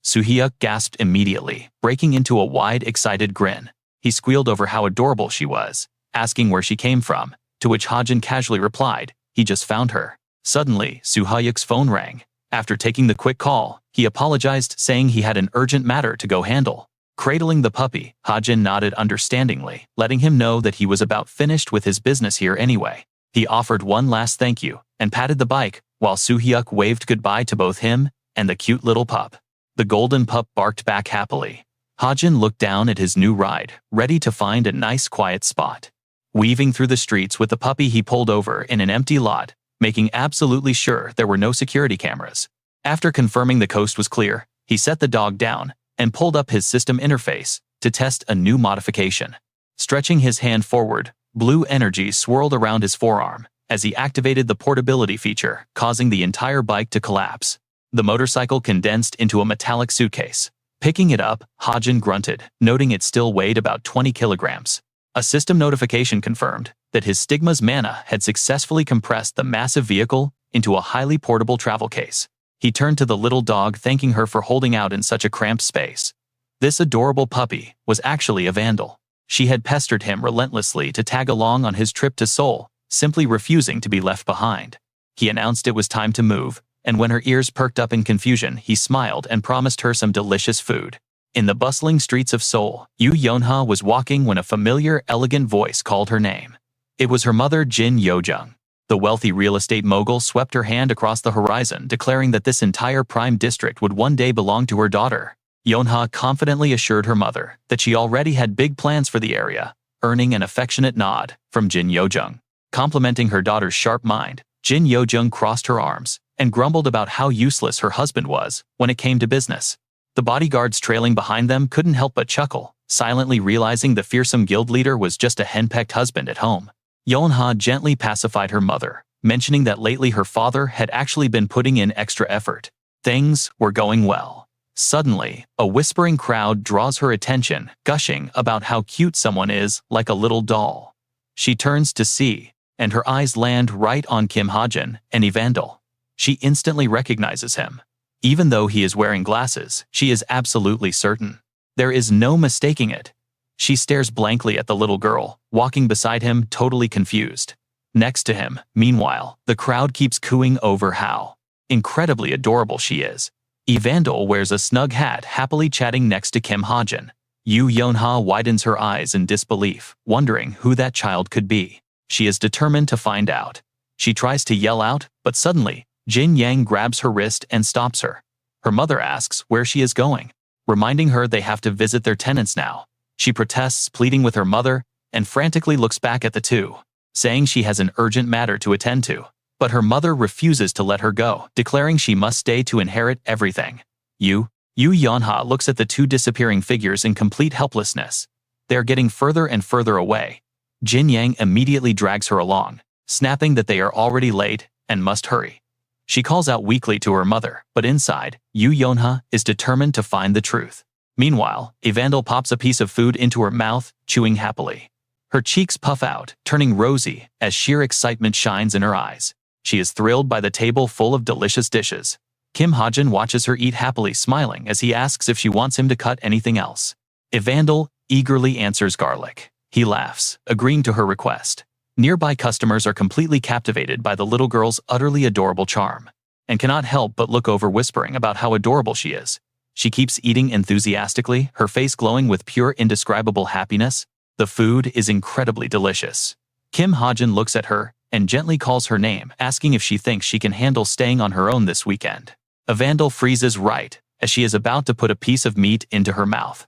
Soo-hyuk gasped immediately, breaking into a wide, excited grin. He squealed over how adorable she was, asking where she came from, to which Hajin casually replied, he just found her. Suddenly, Soo-hyuk's phone rang. After taking the quick call, he apologized, saying he had an urgent matter to go handle. Cradling the puppy, Hajin nodded understandingly, letting him know that he was about finished with his business here anyway. He offered one last thank you and patted the bike, while Soo-hyuk waved goodbye to both him and the cute little pup. The golden pup barked back happily. Hajin looked down at his new ride, ready to find a nice quiet spot. Weaving through the streets with the puppy, he pulled over in an empty lot, making absolutely sure there were no security cameras. After confirming the coast was clear, he set the dog down and pulled up his system interface to test a new modification. Stretching his hand forward, blue energy swirled around his forearm as he activated the portability feature, causing the entire bike to collapse. The motorcycle condensed into a metallic suitcase. Picking it up, Hajin grunted, noting it still weighed about 20 kilograms. A system notification confirmed that his Stigma's mana had successfully compressed the massive vehicle into a highly portable travel case. He turned to the little dog, thanking her for holding out in such a cramped space. This adorable puppy was actually a vandal. She had pestered him relentlessly to tag along on his trip to Seoul, simply refusing to be left behind. He announced it was time to move, and when her ears perked up in confusion, he smiled and promised her some delicious food. In the bustling streets of Seoul, Yoo Yeon-ha was walking when a familiar, elegant voice called her name. It was her mother, Jin Yo-jung. The wealthy real estate mogul swept her hand across the horizon, declaring that this entire prime district would one day belong to her daughter. Yeon-ha confidently assured her mother that she already had big plans for the area, earning an affectionate nod from Jin Yo-jung. Complimenting her daughter's sharp mind, Jin Yo-jung crossed her arms and grumbled about how useless her husband was when it came to business. The bodyguards trailing behind them couldn't help but chuckle, silently realizing the fearsome guild leader was just a henpecked husband at home. Yeon-ha gently pacified her mother, mentioning that lately her father had actually been putting in extra effort. Things were going well. Suddenly, a whispering crowd draws her attention, gushing about how cute someone is, like a little doll. She turns to see, and her eyes land right on Kim Hajin, an Evandel. She instantly recognizes him. Even though he is wearing glasses, she is absolutely certain. There is no mistaking it. She stares blankly at the little girl, walking beside him, totally confused. Next to him, meanwhile, the crowd keeps cooing over how incredibly adorable she is. Evandel wears a snug hat, happily chatting next to Kim Hajin. Yoo Yeon-ha widens her eyes in disbelief, wondering who that child could be. She is determined to find out. She tries to yell out, but suddenly, Jin Yang grabs her wrist and stops her. Her mother asks where she is going, reminding her they have to visit their tenants now. She protests, pleading with her mother, and frantically looks back at the two, saying she has an urgent matter to attend to. But her mother refuses to let her go, declaring she must stay to inherit everything. Yoo Yeon-ha looks at the two disappearing figures in complete helplessness. They are getting further and further away. Jin Yang immediately drags her along, snapping that they are already late and must hurry. She calls out weakly to her mother, but inside, Yoo Yeon-ha is determined to find the truth. Meanwhile, Evandel pops a piece of food into her mouth, chewing happily. Her cheeks puff out, turning rosy as sheer excitement shines in her eyes. She is thrilled by the table full of delicious dishes. Kim Hajin watches her eat happily, smiling as he asks if she wants him to cut anything else. Evandel eagerly answers garlic. He laughs, agreeing to her request. Nearby customers are completely captivated by the little girl's utterly adorable charm, and cannot help but look over, whispering about how adorable she is. She keeps eating enthusiastically, her face glowing with pure indescribable happiness. The food is incredibly delicious. Kim Hajin looks at her and gently calls her name, asking if she thinks she can handle staying on her own this weekend. Evandel freezes right as she is about to put a piece of meat into her mouth.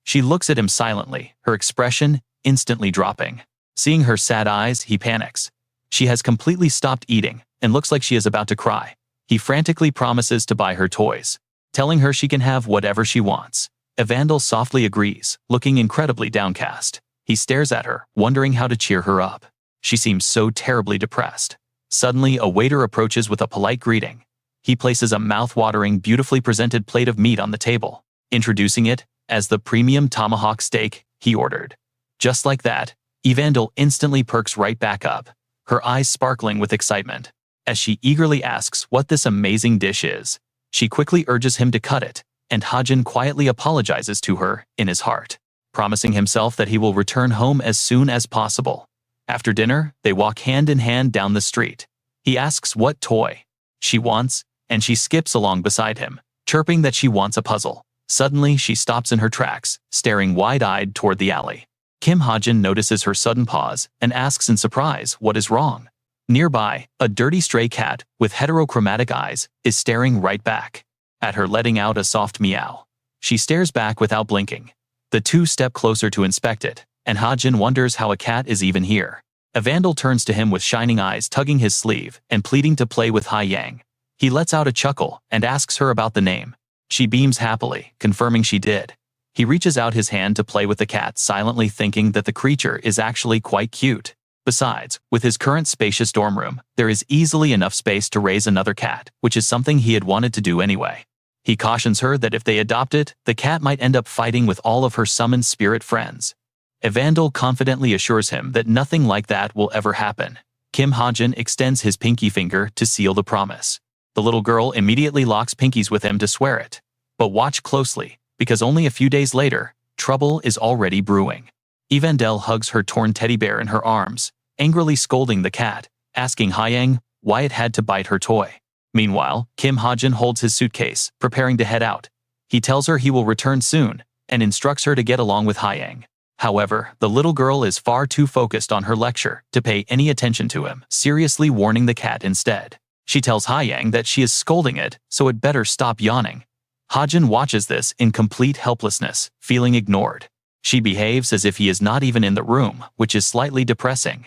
She looks at him silently, her expression instantly dropping. Seeing her sad eyes, he panics. She has completely stopped eating and looks like she is about to cry. He frantically promises to buy her toys, telling her she can have whatever she wants. Evandel softly agrees, looking incredibly downcast. He stares at her, wondering how to cheer her up. She seems so terribly depressed. Suddenly, a waiter approaches with a polite greeting. He places a mouth-watering, beautifully presented plate of meat on the table, introducing it as the premium tomahawk steak he ordered. Just like that, Evandel instantly perks right back up, her eyes sparkling with excitement. As she eagerly asks what this amazing dish is, she quickly urges him to cut it, and Hajin quietly apologizes to her in his heart, promising himself that he will return home as soon as possible. After dinner, they walk hand in hand down the street. He asks what toy she wants, and she skips along beside him, chirping that she wants a puzzle. Suddenly, she stops in her tracks, staring wide-eyed toward the alley. Kim Hajin notices her sudden pause and asks in surprise what is wrong. Nearby, a dirty stray cat with heterochromatic eyes is staring right back at her, letting out a soft meow. She stares back without blinking. The two step closer to inspect it, and Hajin wonders how a cat is even here. Evandel turns to him with shining eyes, tugging his sleeve and pleading to play with Haiyang. He lets out a chuckle and asks her about the name. She beams happily, confirming she did. He reaches out his hand to play with the cat, silently thinking that the creature is actually quite cute. Besides, with his current spacious dorm room, there is easily enough space to raise another cat, which is something he had wanted to do anyway. He cautions her that if they adopt it, the cat might end up fighting with all of her summoned spirit friends. Evandel confidently assures him that nothing like that will ever happen. Kim Hajin extends his pinky finger to seal the promise. The little girl immediately locks pinkies with him to swear it. But watch closely, because only a few days later, trouble is already brewing. Evandel hugs her torn teddy bear in her arms, angrily scolding the cat, asking Haiyang why it had to bite her toy. Meanwhile, Kim Hajin holds his suitcase, preparing to head out. He tells her he will return soon, and instructs her to get along with Haiyang. However, the little girl is far too focused on her lecture to pay any attention to him, seriously warning the cat instead. She tells Haiyang that she is scolding it, so it better stop yawning. Hajin watches this in complete helplessness, feeling ignored. She behaves as if he is not even in the room, which is slightly depressing.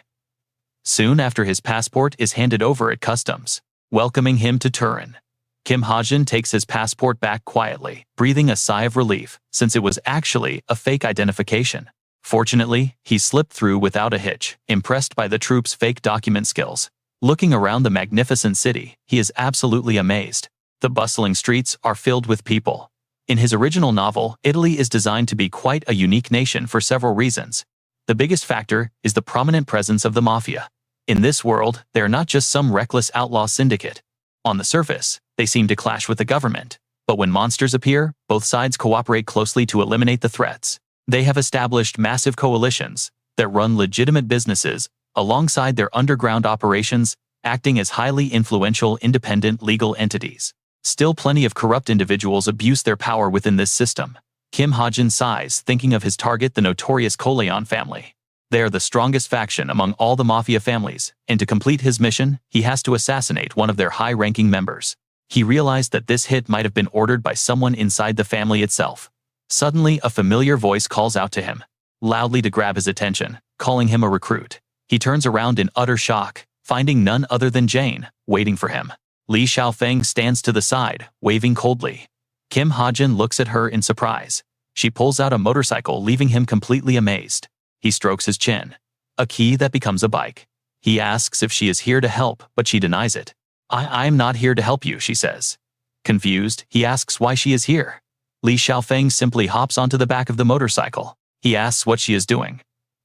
Soon after, his passport is handed over at customs, welcoming him to Turin. Kim Hajin takes his passport back quietly, breathing a sigh of relief, since it was actually a fake identification. Fortunately, he slipped through without a hitch, impressed by the troops' fake document skills. Looking around the magnificent city, he is absolutely amazed. The bustling streets are filled with people. In his original novel, Italy is designed to be quite a unique nation for several reasons. The biggest factor is the prominent presence of the mafia. In this world, they are not just some reckless outlaw syndicate. On the surface, they seem to clash with the government, but when monsters appear, both sides cooperate closely to eliminate the threats. They have established massive coalitions that run legitimate businesses alongside their underground operations, acting as highly influential independent legal entities. Still, plenty of corrupt individuals abuse their power within this system. Kim Hajin sighs, thinking of his target, the notorious Corleone family. They are the strongest faction among all the mafia families, and to complete his mission, he has to assassinate one of their high-ranking members. He realized that this hit might have been ordered by someone inside the family itself. Suddenly, a familiar voice calls out to him, loudly to grab his attention, calling him a recruit. He turns around in utter shock, finding none other than Jane, waiting for him. Li Xiaofeng stands to the side, waving coldly. Kim Hajin looks at her in surprise. She pulls out a motorcycle, leaving him completely amazed. He strokes his chin. A key that becomes a bike. He asks if she is here to help, but she denies it. I'm not here to help you, she says. Confused, he asks why she is here. Li Xiaofeng simply hops onto the back of the motorcycle. He asks what she is doing.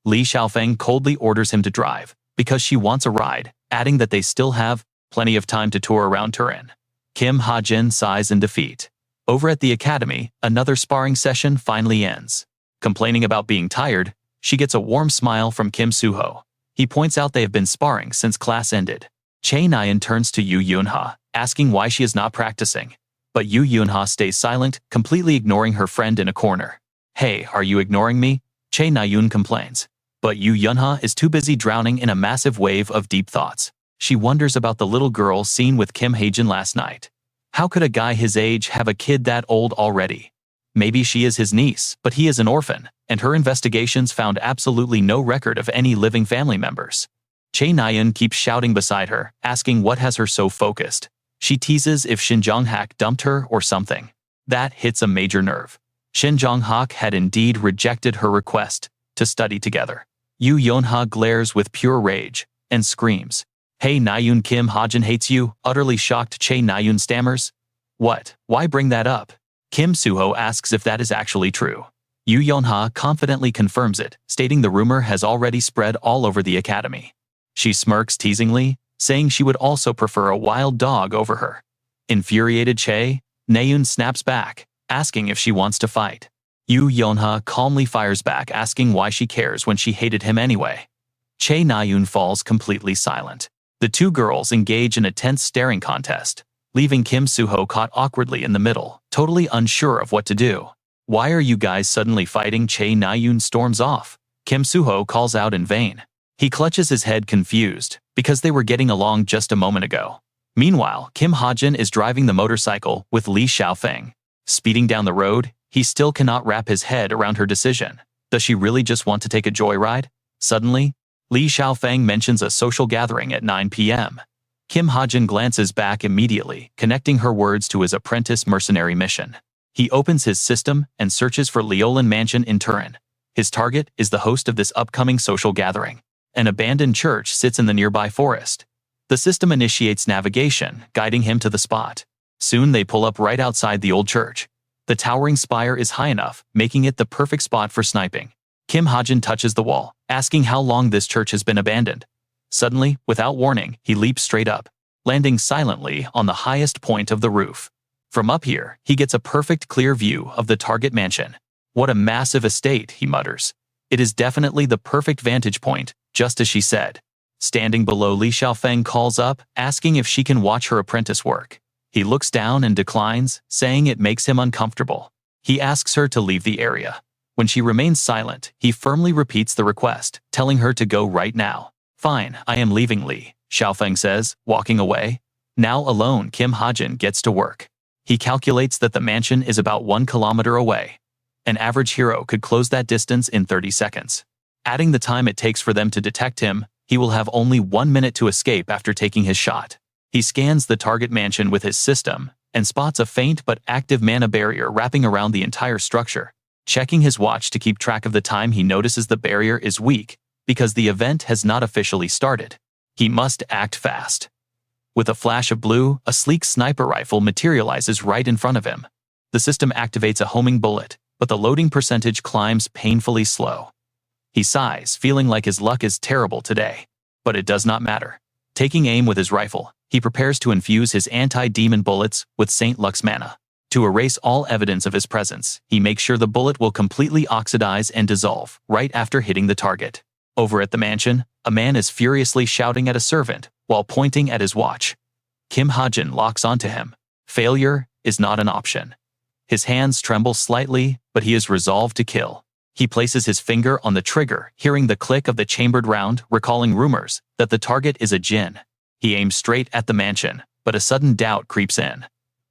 Li Xiaofeng coldly orders him to drive, because she wants a ride, adding that they still have plenty of time to tour around Turin. Kim Hajin sighs in defeat. Over at the academy, another sparring session finally ends. Complaining about being tired, she gets a warm smile from Kim Suho. He points out they have been sparring since class ended. Chae Nayeon turns to Yu Yunha, asking why she is not practicing. But Yu Yunha stays silent, completely ignoring her friend in a corner. Hey, are you ignoring me? Chae Nayeon complains. But Yu Yunha is too busy drowning in a massive wave of deep thoughts. She wonders about the little girl seen with Kim Hajin last night. How could a guy his age have a kid that old already? Maybe she is his niece, but he is an orphan, and her investigations found absolutely no record of any living family members. Chae Nayeon keeps shouting beside her, asking what has her so focused. She teases if Shin Jong-hak dumped her or something. That hits a major nerve. Shin Jong-hak had indeed rejected her request to study together. Yu Yunha glares with pure rage and screams, "Hey Nayeon, Kim Hajin hates you." Utterly shocked, Chae Nayeon stammers, "What? Why bring that up?" Kim Suho asks if that is actually true. Yu Yunha confidently confirms it, stating the rumor has already spread all over the academy. She smirks teasingly, saying she would also prefer a wild dog over her. Infuriated Chae Nayeon snaps back, asking if she wants to fight. Yu Yunha calmly fires back, asking why she cares when she hated him anyway. Chae Nayeon falls completely silent. The two girls engage in a tense staring contest, leaving Kim Suho caught awkwardly in the middle, totally unsure of what to do. "Why are you guys suddenly fighting?" Chae Nayeon storms off. Kim Suho calls out in vain. He clutches his head confused, because they were getting along just a moment ago. Meanwhile, Kim Hajin is driving the motorcycle with Li Xiaofeng. Speeding down the road, he still cannot wrap his head around her decision. Does she really just want to take a joyride? Suddenly, Li Xiaofeng mentions a social gathering at 9 p.m. Kim Hajin glances back immediately, connecting her words to his apprentice mercenary mission. He opens his system and searches for Leolin Mansion in Turin. His target is the host of this upcoming social gathering. An abandoned church sits in the nearby forest. The system initiates navigation, guiding him to the spot. Soon they pull up right outside the old church. The towering spire is high enough, making it the perfect spot for sniping. Kim Hajin touches the wall, asking how long this church has been abandoned. Suddenly, without warning, he leaps straight up, landing silently on the highest point of the roof. From up here, he gets a perfect clear view of the target mansion. "What a massive estate," he mutters. "It is definitely the perfect vantage point, just as she said." Standing below, Li Xiaofeng calls up, asking if she can watch her apprentice work. He looks down and declines, saying it makes him uncomfortable. He asks her to leave the area. When she remains silent, he firmly repeats the request, telling her to go right now. "Fine, I am leaving," Li Xiaofeng says, walking away. Now alone, Kim Hajin gets to work. He calculates that the mansion is about 1 kilometer away. An average hero could close that distance in 30 seconds. Adding the time it takes for them to detect him, he will have only 1 minute to escape after taking his shot. He scans the target mansion with his system and spots a faint but active mana barrier wrapping around the entire structure. Checking his watch to keep track of the time, he notices the barrier is weak because the event has not officially started. He must act fast. With a flash of blue, a sleek sniper rifle materializes right in front of him. The system activates a homing bullet, but the loading percentage climbs painfully slow. He sighs, feeling like his luck is terrible today. But it does not matter. Taking aim with his rifle, he prepares to infuse his anti-demon bullets with St. Lux mana. To erase all evidence of his presence, he makes sure the bullet will completely oxidize and dissolve right after hitting the target. Over at the mansion, a man is furiously shouting at a servant while pointing at his watch. Kim Hajin locks onto him. Failure is not an option. His hands tremble slightly, but he is resolved to kill. He places his finger on the trigger, hearing the click of the chambered round, recalling rumors that the target is a djinn. He aims straight at the mansion, but a sudden doubt creeps in.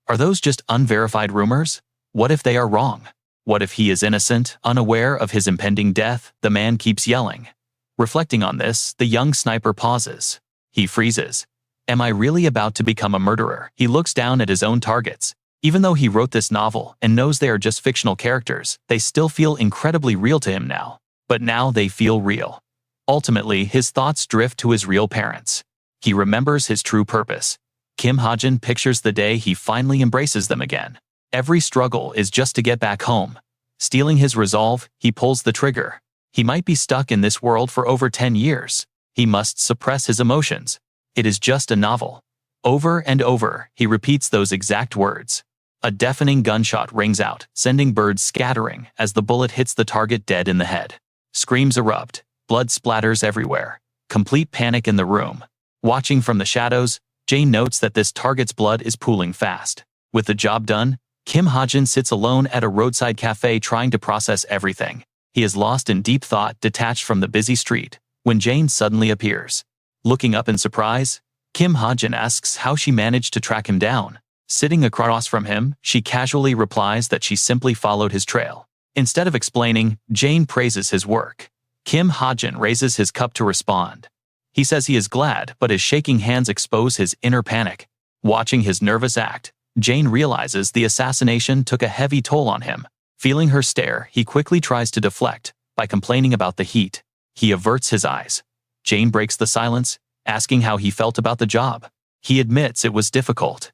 Are those just unverified rumors? What if they are wrong? What if he is innocent, unaware of his impending death? The man keeps yelling. Reflecting on this, the young sniper pauses. He freezes. Am I really about to become a murderer? He looks down at his own targets. Even though he wrote this novel and knows they are just fictional characters, they still feel incredibly real to him now. But now they feel real. Ultimately, his thoughts drift to his real parents. He remembers his true purpose. Kim Hajin pictures the day he finally embraces them again. Every struggle is just to get back home. Stealing his resolve, he pulls the trigger. He might be stuck in this world for over 10 years. He must suppress his emotions. It is just a novel. Over and over, he repeats those exact words. A deafening gunshot rings out, sending birds scattering as the bullet hits the target dead in the head. Screams erupt, blood splatters everywhere. Complete panic in the room. Watching from the shadows, Jane notes that this target's blood is pooling fast. With the job done, Kim Hajin sits alone at a roadside cafe trying to process everything. He is lost in deep thought, detached from the busy street, when Jane suddenly appears. Looking up in surprise, Kim Hajin asks how she managed to track him down. Sitting across from him, she casually replies that she simply followed his trail. Instead of explaining, Jane praises his work. Kim Hajin raises his cup to respond. He says he is glad, but his shaking hands expose his inner panic. Watching his nervous act, Jane realizes the assassination took a heavy toll on him. Feeling her stare, he quickly tries to deflect by complaining about the heat. He averts his eyes. Jane breaks the silence, asking how he felt about the job. He admits it was difficult.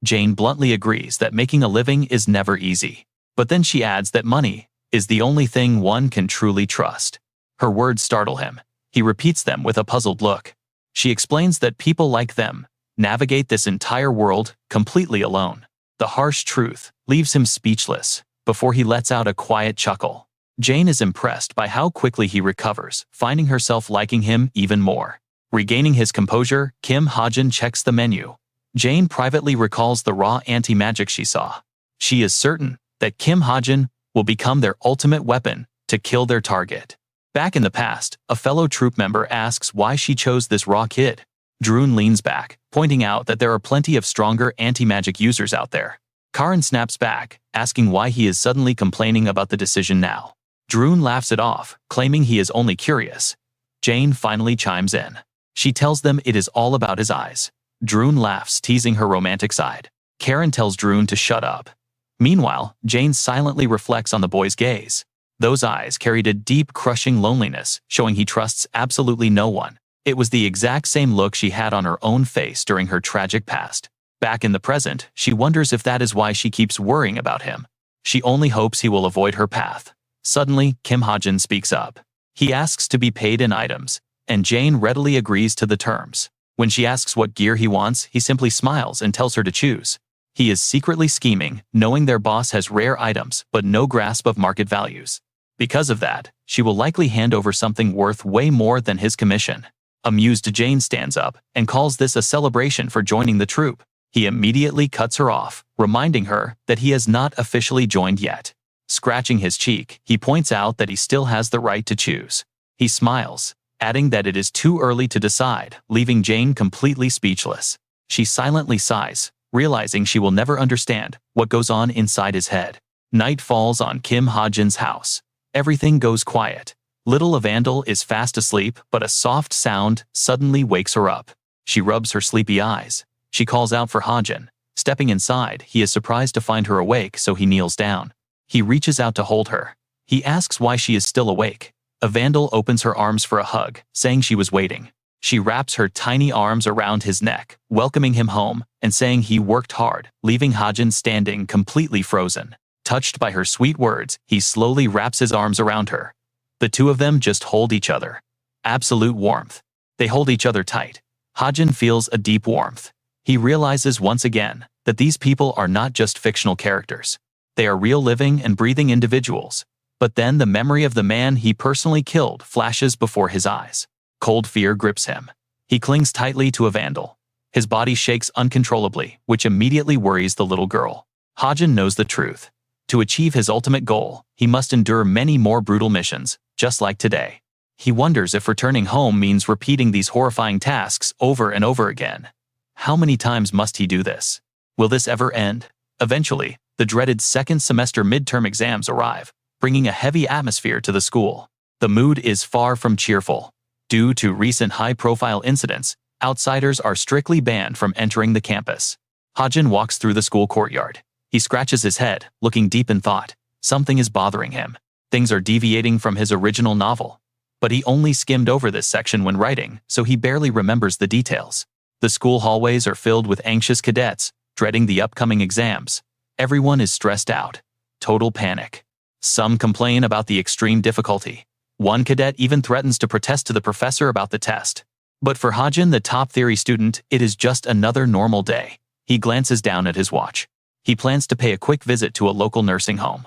Jane bluntly agrees that making a living is never easy. But then she adds that money is the only thing one can truly trust. Her words startle him. He repeats them with a puzzled look. She explains that people like them navigate this entire world completely alone. The harsh truth leaves him speechless before he lets out a quiet chuckle. Jane is impressed by how quickly he recovers, finding herself liking him even more. Regaining his composure, Kim Hajin checks the menu. Jane privately recalls the raw anti-magic she saw. She is certain that Kim Hajin will become their ultimate weapon to kill their target. Back in the past, a fellow troop member asks why she chose this raw kid. Droon leans back, pointing out that there are plenty of stronger anti-magic users out there. Karan snaps back, asking why he is suddenly complaining about the decision now. Droon laughs it off, claiming he is only curious. Jane finally chimes in. She tells them it is all about his eyes. Droon laughs, teasing her romantic side. Karan tells Droon to shut up. Meanwhile, Jane silently reflects on the boy's gaze. Those eyes carried a deep, crushing loneliness, showing he trusts absolutely no one. It was the exact same look she had on her own face during her tragic past. Back in the present, she wonders if that is why she keeps worrying about him. She only hopes he will avoid her path. Suddenly, Kim Hajin speaks up. He asks to be paid in items, and Jane readily agrees to the terms. When she asks what gear he wants, he simply smiles and tells her to choose. He is secretly scheming, knowing their boss has rare items but no grasp of market values. Because of that, she will likely hand over something worth way more than his commission. Amused, Jane stands up and calls this a celebration for joining the troop. He immediately cuts her off, reminding her that he has not officially joined yet. Scratching his cheek, he points out that he still has the right to choose. He smiles, adding that it is too early to decide, leaving Jane completely speechless. She silently sighs, realizing she will never understand what goes on inside his head. Night falls on Kim Hajin's house. Everything goes quiet. Little Evandel is fast asleep, but a soft sound suddenly wakes her up. She rubs her sleepy eyes. She calls out for Hajin. Stepping inside, he is surprised to find her awake, so he kneels down. He reaches out to hold her. He asks why she is still awake. Evandel opens her arms for a hug, saying she was waiting. She wraps her tiny arms around his neck, welcoming him home, and saying he worked hard, leaving Hajin standing completely frozen. Touched by her sweet words, he slowly wraps his arms around her. The two of them just hold each other. Absolute warmth. They hold each other tight. Hajin feels a deep warmth. He realizes once again that these people are not just fictional characters. They are real living and breathing individuals. But then the memory of the man he personally killed flashes before his eyes. Cold fear grips him. He clings tightly to Evandel. His body shakes uncontrollably, which immediately worries the little girl. Hajin knows the truth. To achieve his ultimate goal, he must endure many more brutal missions, just like today. He wonders if returning home means repeating these horrifying tasks over and over again. How many times must he do this? Will this ever end? Eventually, the dreaded second semester midterm exams arrive, bringing a heavy atmosphere to the school. The mood is far from cheerful. Due to recent high-profile incidents, outsiders are strictly banned from entering the campus. Hajin walks through the school courtyard. He scratches his head, looking deep in thought. Something is bothering him. Things are deviating from his original novel. But he only skimmed over this section when writing, so he barely remembers the details. The school hallways are filled with anxious cadets, dreading the upcoming exams. Everyone is stressed out. Total panic. Some complain about the extreme difficulty. One cadet even threatens to protest to the professor about the test. But for Hajin, the top theory student, it is just another normal day. He glances down at his watch. He plans to pay a quick visit to a local nursing home.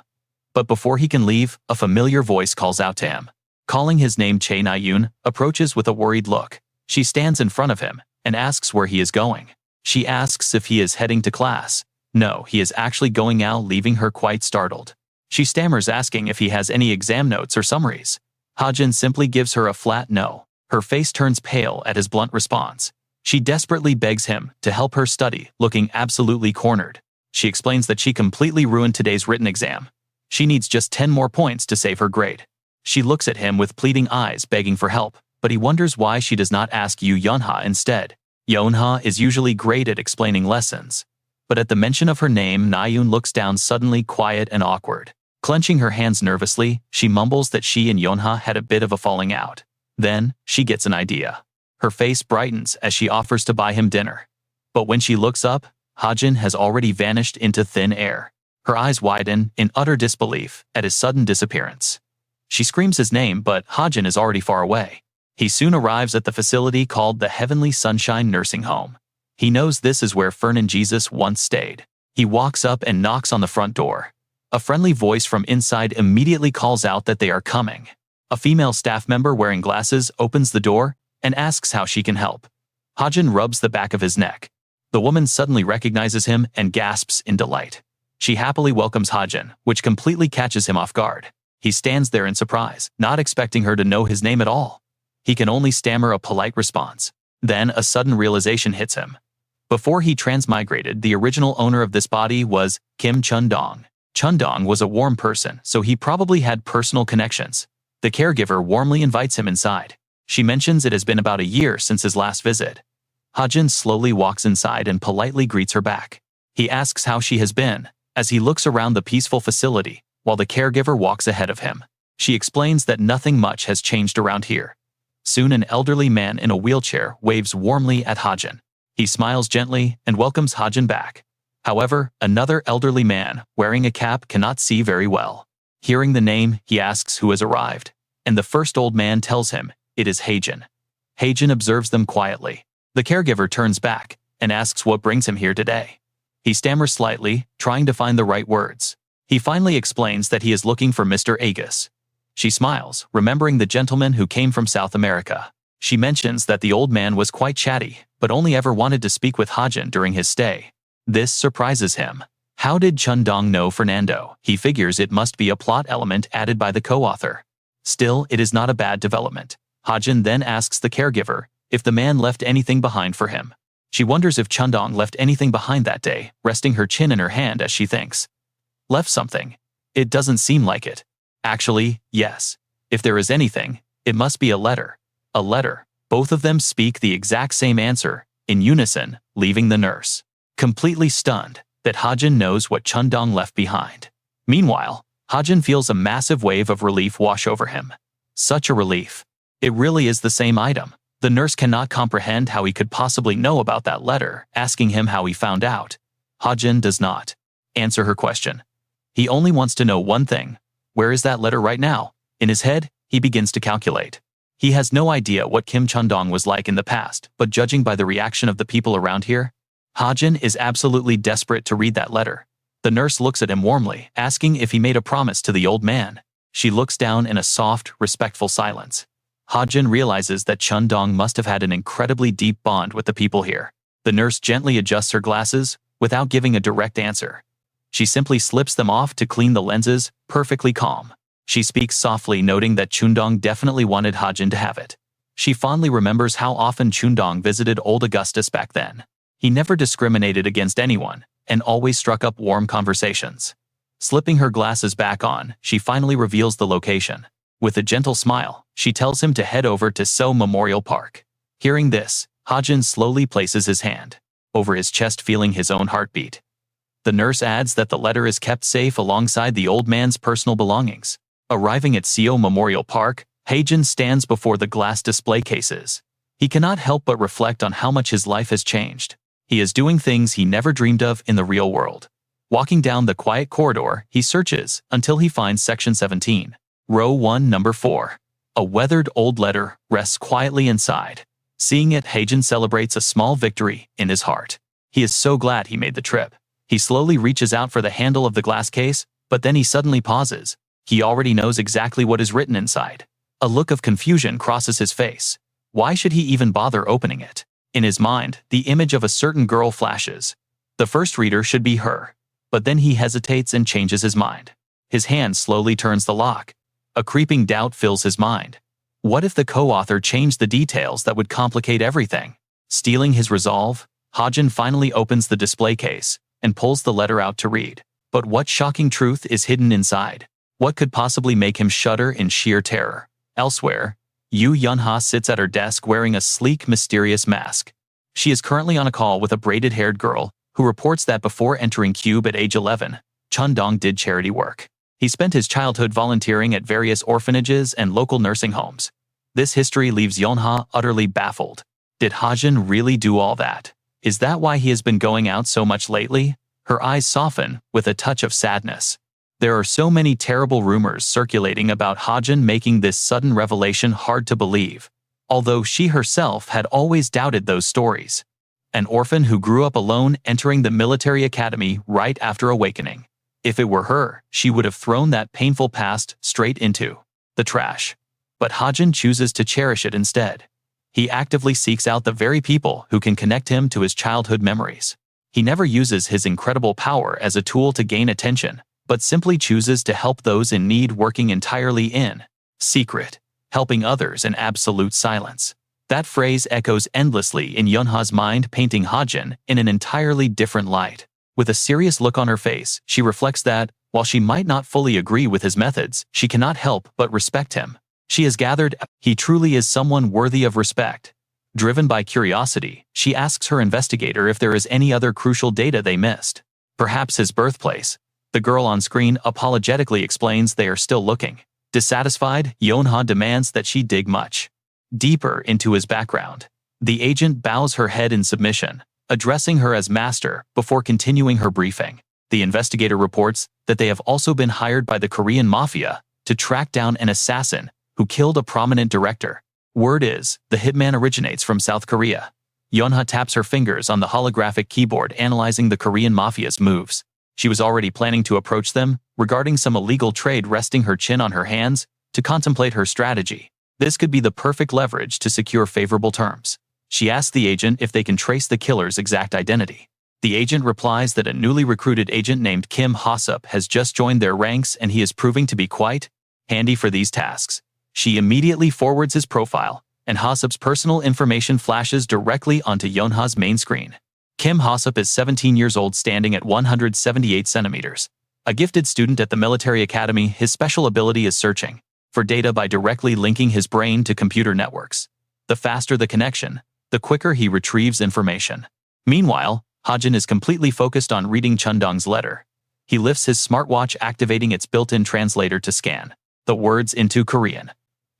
But before he can leave, a familiar voice calls out to him. Calling his name, Chae Na-yoon approaches with a worried look. She stands in front of him and asks where he is going. She asks if he is heading to class. No, he is actually going out, leaving her quite startled. She stammers, asking if he has any exam notes or summaries. Hajin simply gives her a flat no. Her face turns pale at his blunt response. She desperately begs him to help her study, looking absolutely cornered. She explains that she completely ruined today's written exam. She needs just 10 more points to save her grade. She looks at him with pleading eyes, begging for help, but he wonders why she does not ask Yu Yeonha instead. Yeonha is usually great at explaining lessons. But at the mention of her name, Na-yoon looks down, suddenly quiet and awkward. Clenching her hands nervously, she mumbles that she and Yeonha had a bit of a falling out. Then, she gets an idea. Her face brightens as she offers to buy him dinner. But when she looks up, Hajin has already vanished into thin air. Her eyes widen in utter disbelief at his sudden disappearance. She screams his name, but Hajin is already far away. He soon arrives at the facility called the Heavenly Sunshine Nursing Home. He knows this is where Fern and Jesus once stayed. He walks up and knocks on the front door. A friendly voice from inside immediately calls out that they are coming. A female staff member wearing glasses opens the door and asks how she can help. Hajin rubs the back of his neck. The woman suddenly recognizes him and gasps in delight. She happily welcomes Hajin, which completely catches him off guard. He stands there in surprise, not expecting her to know his name at all. He can only stammer a polite response. Then a sudden realization hits him. Before he transmigrated, the original owner of this body was Kim Chundong. Chundong was a warm person, so he probably had personal connections. The caregiver warmly invites him inside. She mentions it has been about a year since his last visit. Hajin slowly walks inside and politely greets her back. He asks how she has been, as he looks around the peaceful facility, while the caregiver walks ahead of him. She explains that nothing much has changed around here. Soon an elderly man in a wheelchair waves warmly at Hajin. He smiles gently and welcomes Hajin back. However, another elderly man, wearing a cap, cannot see very well. Hearing the name, he asks who has arrived, and the first old man tells him it is Hajin. Hajin observes them quietly. The caregiver turns back and asks what brings him here today. He stammers slightly, trying to find the right words. He finally explains that he is looking for Mr. Agus. She smiles, remembering the gentleman who came from South America. She mentions that the old man was quite chatty, but only ever wanted to speak with Hajin during his stay. This surprises him. How did Chundong know Fernando? He figures it must be a plot element added by the co-author. Still, it is not a bad development. Hajin then asks the caregiver if the man left anything behind for him. She wonders if Chundong left anything behind that day, resting her chin in her hand as she thinks. Left something? It doesn't seem like it. Actually, yes. If there is anything, it must be a letter. A letter. Both of them speak the exact same answer, in unison, leaving the nurse completely stunned that Hajin knows what Chundong left behind. Meanwhile, Hajin feels a massive wave of relief wash over him. Such a relief. It really is the same item. The nurse cannot comprehend how he could possibly know about that letter, asking him how he found out. Hajin does not answer her question. He only wants to know one thing. Where is that letter right now? In his head, he begins to calculate. He has no idea what Kim Chundong was like in the past, but judging by the reaction of the people around here, Hajin is absolutely desperate to read that letter. The nurse looks at him warmly, asking if he made a promise to the old man. She looks down in a soft, respectful silence. Hajin realizes that Chundong must have had an incredibly deep bond with the people here. The nurse gently adjusts her glasses, without giving a direct answer. She simply slips them off to clean the lenses, perfectly calm. She speaks softly, noting that Chundong definitely wanted Hajin to have it. She fondly remembers how often Chundong visited old Augustus back then. He never discriminated against anyone, and always struck up warm conversations. Slipping her glasses back on, she finally reveals the location. With a gentle smile, she tells him to head over to So Memorial Park. Hearing this, Hajin slowly places his hand over his chest, feeling his own heartbeat. The nurse adds that the letter is kept safe alongside the old man's personal belongings. Arriving at So Memorial Park, Hajin stands before the glass display cases. He cannot help but reflect on how much his life has changed. He is doing things he never dreamed of in the real world. Walking down the quiet corridor, he searches until he finds section 17. Row 1, number 4. A weathered old letter rests quietly inside. Seeing it, Hajin celebrates a small victory in his heart. He is so glad he made the trip. He slowly reaches out for the handle of the glass case, but then he suddenly pauses. He already knows exactly what is written inside. A look of confusion crosses his face. Why should he even bother opening it? In his mind, the image of a certain girl flashes. The first reader should be her. But then he hesitates and changes his mind. His hand slowly turns the lock. A creeping doubt fills his mind. What if the co-author changed the details that would complicate everything? Stealing his resolve, Hajin finally opens the display case and pulls the letter out to read. But what shocking truth is hidden inside? What could possibly make him shudder in sheer terror? Elsewhere, Yu Yunha sits at her desk wearing a sleek, mysterious mask. She is currently on a call with a braided-haired girl who reports that before entering Cube at age 11, Chundong did charity work. He spent his childhood volunteering at various orphanages and local nursing homes. This history leaves Yunha utterly baffled. Did Hajin really do all that? Is that why he has been going out so much lately? Her eyes soften with a touch of sadness. There are so many terrible rumors circulating about Hajin making this sudden revelation hard to believe, although she herself had always doubted those stories. An orphan who grew up alone entering the military academy right after awakening. If it were her, she would have thrown that painful past straight into the trash. But Hajin chooses to cherish it instead. He actively seeks out the very people who can connect him to his childhood memories. He never uses his incredible power as a tool to gain attention, but simply chooses to help those in need, working entirely in secret, helping others in absolute silence. That phrase echoes endlessly in Yunha's mind, painting Hajin in an entirely different light. With a serious look on her face, she reflects that, while she might not fully agree with his methods, she cannot help but respect him. She has gathered, he truly is someone worthy of respect. Driven by curiosity, she asks her investigator if there is any other crucial data they missed. Perhaps his birthplace. The girl on screen apologetically explains they are still looking. Dissatisfied, Yunha demands that she dig much deeper into his background. The agent bows her head in submission, addressing her as master before continuing her briefing. The investigator reports that they have also been hired by the Korean mafia to track down an assassin who killed a prominent director. Word is, the hitman originates from South Korea. Yunha taps her fingers on the holographic keyboard, analyzing the Korean mafia's moves. She was already planning to approach them regarding some illegal trade, resting her chin on her hands to contemplate her strategy. This could be the perfect leverage to secure favorable terms. She asks the agent if they can trace the killer's exact identity. The agent replies that a newly recruited agent named Kim Hajin has just joined their ranks and he is proving to be quite handy for these tasks. She immediately forwards his profile, and Hajin's personal information flashes directly onto Yunha's main screen. Kim Hajin is 17 years old, standing at 178 centimeters. A gifted student at the military academy, his special ability is searching for data by directly linking his brain to computer networks. The faster the connection, the quicker he retrieves information. Meanwhile, Hajin is completely focused on reading Chundong's letter. He lifts his smartwatch, activating its built-in translator to scan the words into Korean.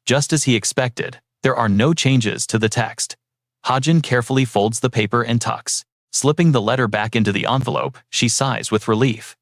Just as he expected, there are no changes to the text. Hajin carefully folds the paper and tucks. Slipping the letter back into the envelope, she sighs with relief.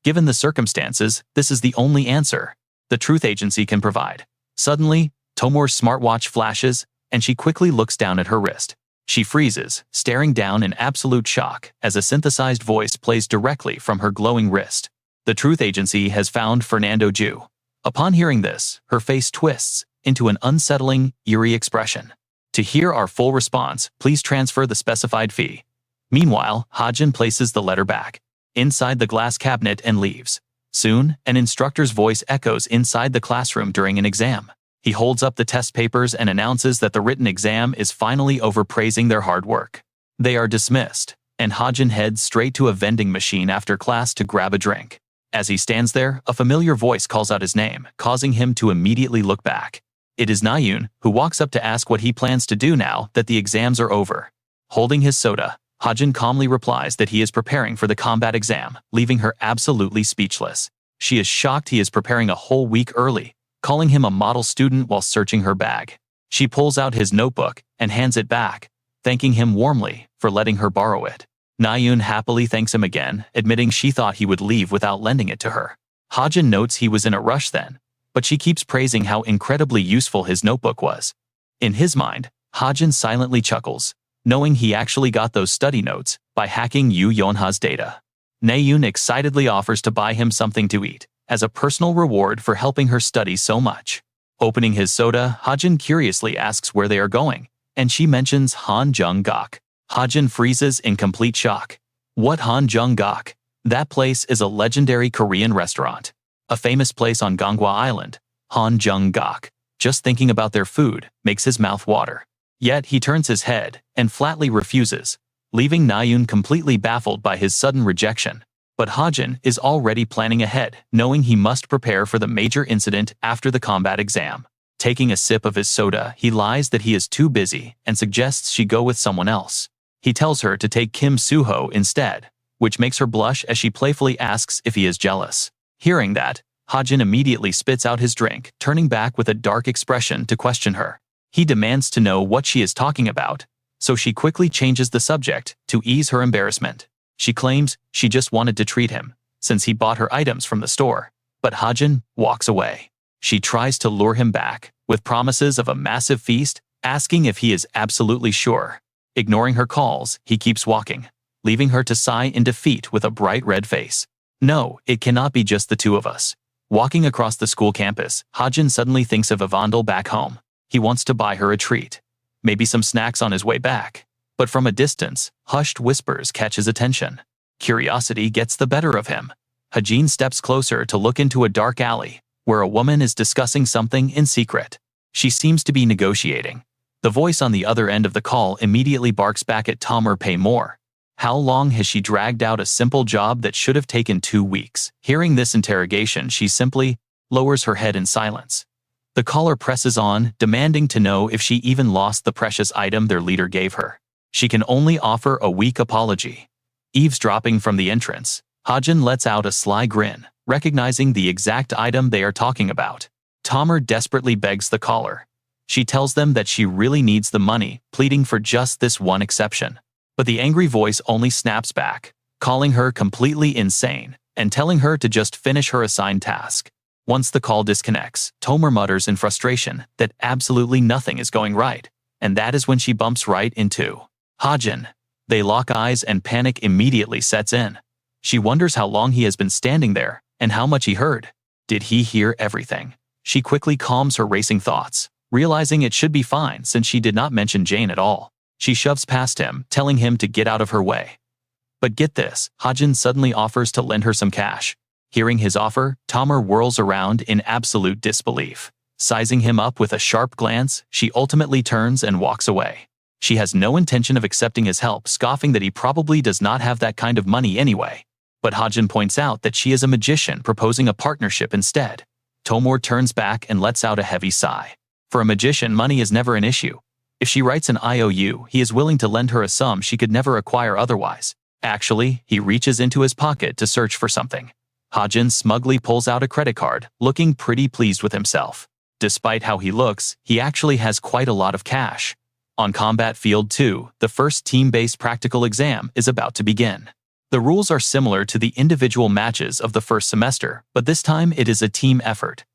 Given the circumstances, this is the only answer the truth agency can provide. Suddenly, Tomor's smartwatch flashes, and she quickly looks down at her wrist. She freezes, staring down in absolute shock as a synthesized voice plays directly from her glowing wrist. The truth agency has found Fernando Ju. Upon hearing this, her face twists into an unsettling, eerie expression. To hear our full response, please transfer the specified fee. Meanwhile, Hajin places the letter back inside the glass cabinet and leaves. Soon, an instructor's voice echoes inside the classroom during an exam. He holds up the test papers and announces that the written exam is finally over, praising their hard work. They are dismissed, and Hajin heads straight to a vending machine after class to grab a drink. As he stands there, a familiar voice calls out his name, causing him to immediately look back. It is Nayun, who walks up to ask what he plans to do now that the exams are over. Holding his soda, Hajin calmly replies that he is preparing for the combat exam, leaving her absolutely speechless. She is shocked he is preparing a whole week early, calling him a model student while searching her bag. She pulls out his notebook and hands it back, thanking him warmly for letting her borrow it. Nayun happily thanks him again, admitting she thought he would leave without lending it to her. Hajin notes he was in a rush then, but she keeps praising how incredibly useful his notebook was. In his mind, Hajin silently chuckles, knowing he actually got those study notes by hacking Yu Yonha's data. Naeun excitedly offers to buy him something to eat, as a personal reward for helping her study so much. Opening his soda, Hajin curiously asks where they are going, and she mentions Han-jung-gak. Hajin freezes in complete shock. What Han-jung-gak? That place is a legendary Korean restaurant. A famous place on Ganghwa Island, Han-jung-gak. Just thinking about their food makes his mouth water. Yet he turns his head and flatly refuses, leaving Naeun completely baffled by his sudden rejection. But Hajin is already planning ahead, knowing he must prepare for the major incident after the combat exam. Taking a sip of his soda, he lies that he is too busy and suggests she go with someone else. He tells her to take Kim Suho instead, which makes her blush as she playfully asks if he is jealous. Hearing that, Hajin immediately spits out his drink, turning back with a dark expression to question her. He demands to know what she is talking about, so she quickly changes the subject to ease her embarrassment. She claims she just wanted to treat him, since he bought her items from the store. But Hajin walks away. She tries to lure him back, with promises of a massive feast, asking if he is absolutely sure. Ignoring her calls, he keeps walking, leaving her to sigh in defeat with a bright red face. No, it cannot be just the two of us. Walking across the school campus, Hajin suddenly thinks of Evandel back home. He wants to buy her a treat. Maybe some snacks on his way back. But from a distance, hushed whispers catch his attention. Curiosity gets the better of him. Hajin steps closer to look into a dark alley, where a woman is discussing something in secret. She seems to be negotiating. The voice on the other end of the call immediately barks back at Tom or pay more. How long has she dragged out a simple job that should have taken 2 weeks? Hearing this interrogation, she simply lowers her head in silence. The caller presses on, demanding to know if she even lost the precious item their leader gave her. She can only offer a weak apology. Eavesdropping from the entrance, Hajin lets out a sly grin, recognizing the exact item they are talking about. Tomer desperately begs the caller. She tells them that she really needs the money, pleading for just this one exception. But the angry voice only snaps back, calling her completely insane and telling her to just finish her assigned task. Once the call disconnects, Tomer mutters in frustration that absolutely nothing is going right, and that is when she bumps right into Hajin. They lock eyes and panic immediately sets in. She wonders how long he has been standing there and how much he heard. Did he hear everything? She quickly calms her racing thoughts, realizing it should be fine since she did not mention Jane at all. She shoves past him, telling him to get out of her way. But get this, Hajin suddenly offers to lend her some cash. Hearing his offer, Tomer whirls around in absolute disbelief. Sizing him up with a sharp glance, she ultimately turns and walks away. She has no intention of accepting his help, scoffing that he probably does not have that kind of money anyway. But Hajin points out that she is a magician proposing a partnership instead. Tomer turns back and lets out a heavy sigh. For a magician, money is never an issue. If she writes an IOU, he is willing to lend her a sum she could never acquire otherwise. Actually, he reaches into his pocket to search for something. Hajin smugly pulls out a credit card, looking pretty pleased with himself. Despite how he looks, he actually has quite a lot of cash. On Combat Field 2, the first team-based practical exam is about to begin. The rules are similar to the individual matches of the first semester, but this time it is a team effort.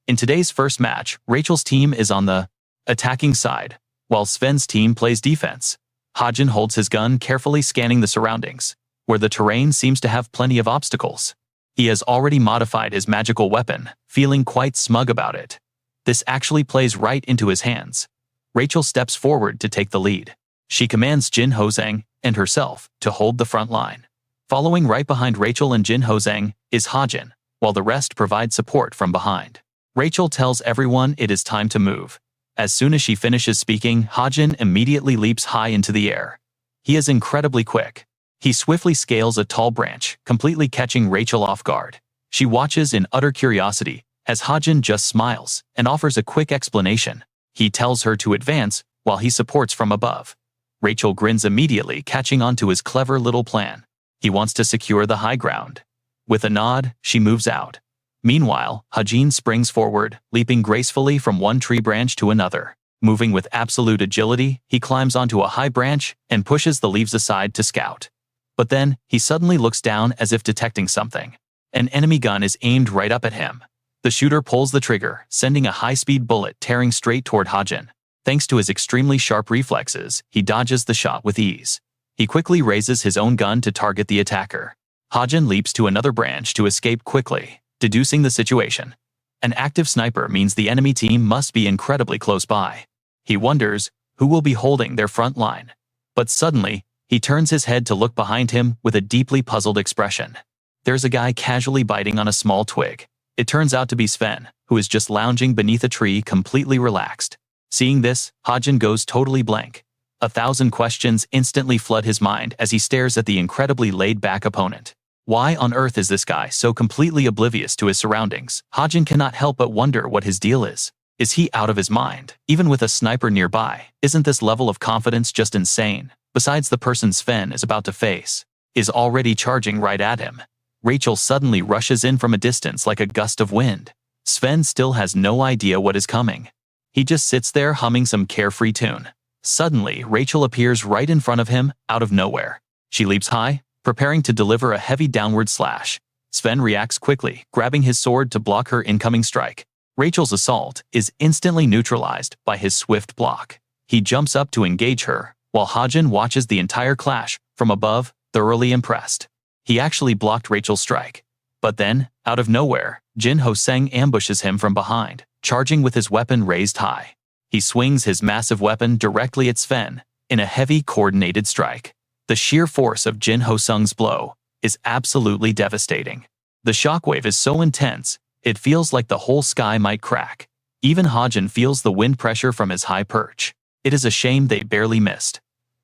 In today's first match, Rachel's team is on the attacking side, while Sven's team plays defense. Hajin holds his gun, carefully scanning the surroundings, where the terrain seems to have plenty of obstacles. He has already modified his magical weapon, feeling quite smug about it. This actually plays right into his hands. Rachel steps forward to take the lead. She commands Jin Hozang and herself to hold the front line. Following right behind Rachel and Jin Hozang is Hajin, while the rest provide support from behind. Rachel tells everyone it is time to move. As soon as she finishes speaking, Hajin immediately leaps high into the air. He is incredibly quick. He swiftly scales a tall branch, completely catching Rachel off guard. She watches in utter curiosity, as Hajin just smiles and offers a quick explanation. He tells her to advance, while he supports from above. Rachel grins immediately, catching on to his clever little plan. He wants to secure the high ground. With a nod, she moves out. Meanwhile, Hajin springs forward, leaping gracefully from one tree branch to another. Moving with absolute agility, he climbs onto a high branch and pushes the leaves aside to scout. But then, he suddenly looks down as if detecting something. An enemy gun is aimed right up at him. The shooter pulls the trigger, sending a high-speed bullet tearing straight toward Hajin. Thanks to his extremely sharp reflexes, he dodges the shot with ease. He quickly raises his own gun to target the attacker. Hajin leaps to another branch to escape quickly, deducing the situation. An active sniper means the enemy team must be incredibly close by. He wonders who will be holding their front line. But suddenly, he turns his head to look behind him with a deeply puzzled expression. There's a guy casually biting on a small twig. It turns out to be Sven, who is just lounging beneath a tree completely relaxed. Seeing this, Hajin goes totally blank. 1,000 questions instantly flood his mind as he stares at the incredibly laid-back opponent. Why on earth is this guy so completely oblivious to his surroundings? Hajin cannot help but wonder what his deal is. Is he out of his mind? Even with a sniper nearby, isn't this level of confidence just insane? Besides, the person Sven is about to face is already charging right at him. Rachel suddenly rushes in from a distance like a gust of wind. Sven still has no idea what is coming. He just sits there humming some carefree tune. Suddenly, Rachel appears right in front of him, out of nowhere. She leaps high, preparing to deliver a heavy downward slash. Sven reacts quickly, grabbing his sword to block her incoming strike. Rachel's assault is instantly neutralized by his swift block. He jumps up to engage her, while Hajin watches the entire clash from above, thoroughly impressed. He actually blocked Rachel's strike. But then, out of nowhere, Jin Ho-seng ambushes him from behind, charging with his weapon raised high. He swings his massive weapon directly at Sven, in a heavy coordinated strike. The sheer force of Jin Ho-seng's blow is absolutely devastating. The shockwave is so intense, it feels like the whole sky might crack. Even Hajin feels the wind pressure from his high perch. It is a shame they barely missed.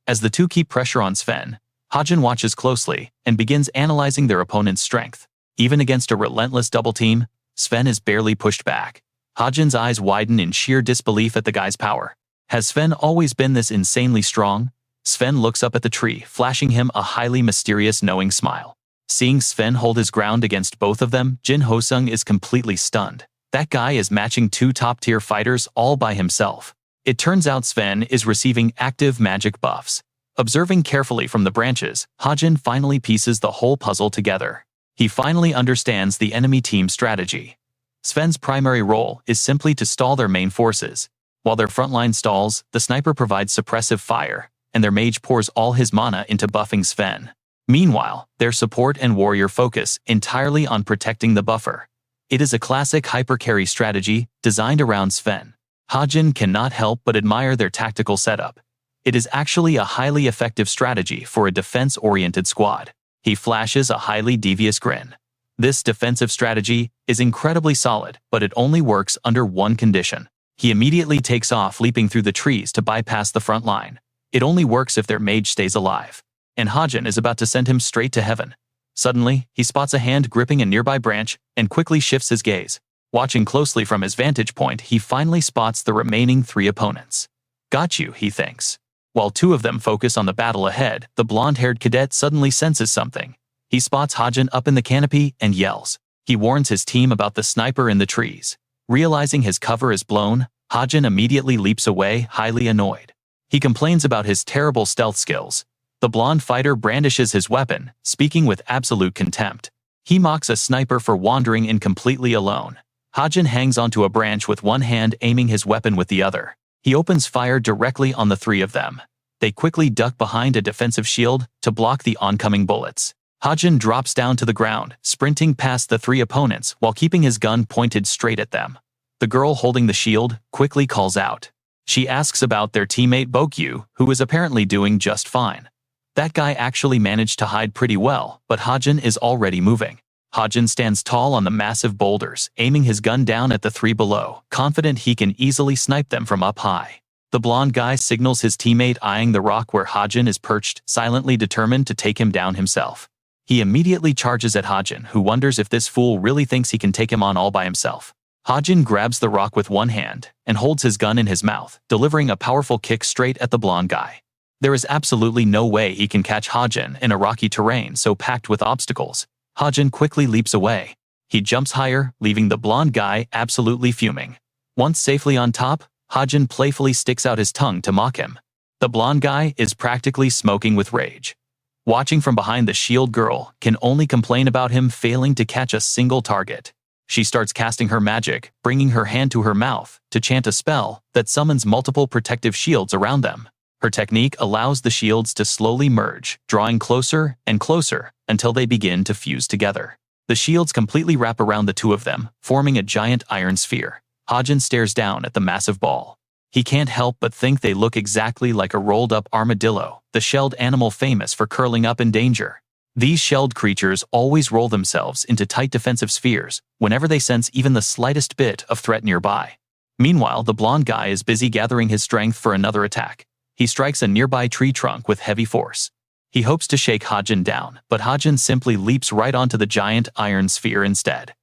As the two keep pressure on Sven, Hajin watches closely and begins analyzing their opponent's strength. Even against a relentless double team, Sven is barely pushed back. Hajin's eyes widen in sheer disbelief at the guy's power. Has Sven always been this insanely strong? Sven looks up at the tree, flashing him a highly mysterious knowing smile. Seeing Sven hold his ground against both of them, Jin Ho-seng is completely stunned. That guy is matching two top-tier fighters all by himself. It turns out Sven is receiving active magic buffs. Observing carefully from the branches, Hajin finally pieces the whole puzzle together. He finally understands the enemy team's strategy. Sven's primary role is simply to stall their main forces. While their frontline stalls, the sniper provides suppressive fire, and their mage pours all his mana into buffing Sven. Meanwhile, their support and warrior focus entirely on protecting the buffer. It is a classic hyper-carry strategy designed around Sven. Hajin cannot help but admire their tactical setup. It is actually a highly effective strategy for a defense-oriented squad. He flashes a highly devious grin. This defensive strategy is incredibly solid, but it only works under one condition. He immediately takes off, leaping through the trees to bypass the front line. It only works if their mage stays alive. And Hajin is about to send him straight to heaven. Suddenly, he spots a hand gripping a nearby branch and quickly shifts his gaze. Watching closely from his vantage point, he finally spots the remaining three opponents. Got you, he thinks. While two of them focus on the battle ahead, the blonde-haired cadet suddenly senses something. He spots Hajin up in the canopy and yells. He warns his team about the sniper in the trees. Realizing his cover is blown, Hajin immediately leaps away, highly annoyed. He complains about his terrible stealth skills. The blonde fighter brandishes his weapon, speaking with absolute contempt. He mocks a sniper for wandering in completely alone. Hajin hangs onto a branch with one hand, aiming his weapon with the other. He opens fire directly on the three of them. They quickly duck behind a defensive shield to block the oncoming bullets. Hajin drops down to the ground, sprinting past the three opponents while keeping his gun pointed straight at them. The girl holding the shield quickly calls out. She asks about their teammate Bokyu, who is apparently doing just fine. That guy actually managed to hide pretty well, but Hajin is already moving. Hajin stands tall on the massive boulders, aiming his gun down at the three below, confident he can easily snipe them from up high. The blonde guy signals his teammate, eyeing the rock where Hajin is perched, silently determined to take him down himself. He immediately charges at Hajin, who wonders if this fool really thinks he can take him on all by himself. Hajin grabs the rock with one hand and holds his gun in his mouth, delivering a powerful kick straight at the blonde guy. There is absolutely no way he can catch Hajin in a rocky terrain so packed with obstacles. Hajin quickly leaps away. He jumps higher, leaving the blonde guy absolutely fuming. Once safely on top, Hajin playfully sticks out his tongue to mock him. The blonde guy is practically smoking with rage. Watching from behind, the shield girl can only complain about him failing to catch a single target. She starts casting her magic, bringing her hand to her mouth to chant a spell that summons multiple protective shields around them. Her technique allows the shields to slowly merge, drawing closer and closer until they begin to fuse together. The shields completely wrap around the two of them, forming a giant iron sphere. Hajin stares down at the massive ball. He can't help but think they look exactly like a rolled-up armadillo, the shelled animal famous for curling up in danger. These shelled creatures always roll themselves into tight defensive spheres whenever they sense even the slightest bit of threat nearby. Meanwhile, the blonde guy is busy gathering his strength for another attack. He strikes a nearby tree trunk with heavy force. He hopes to shake Hajin down, but Hajin simply leaps right onto the giant iron sphere instead.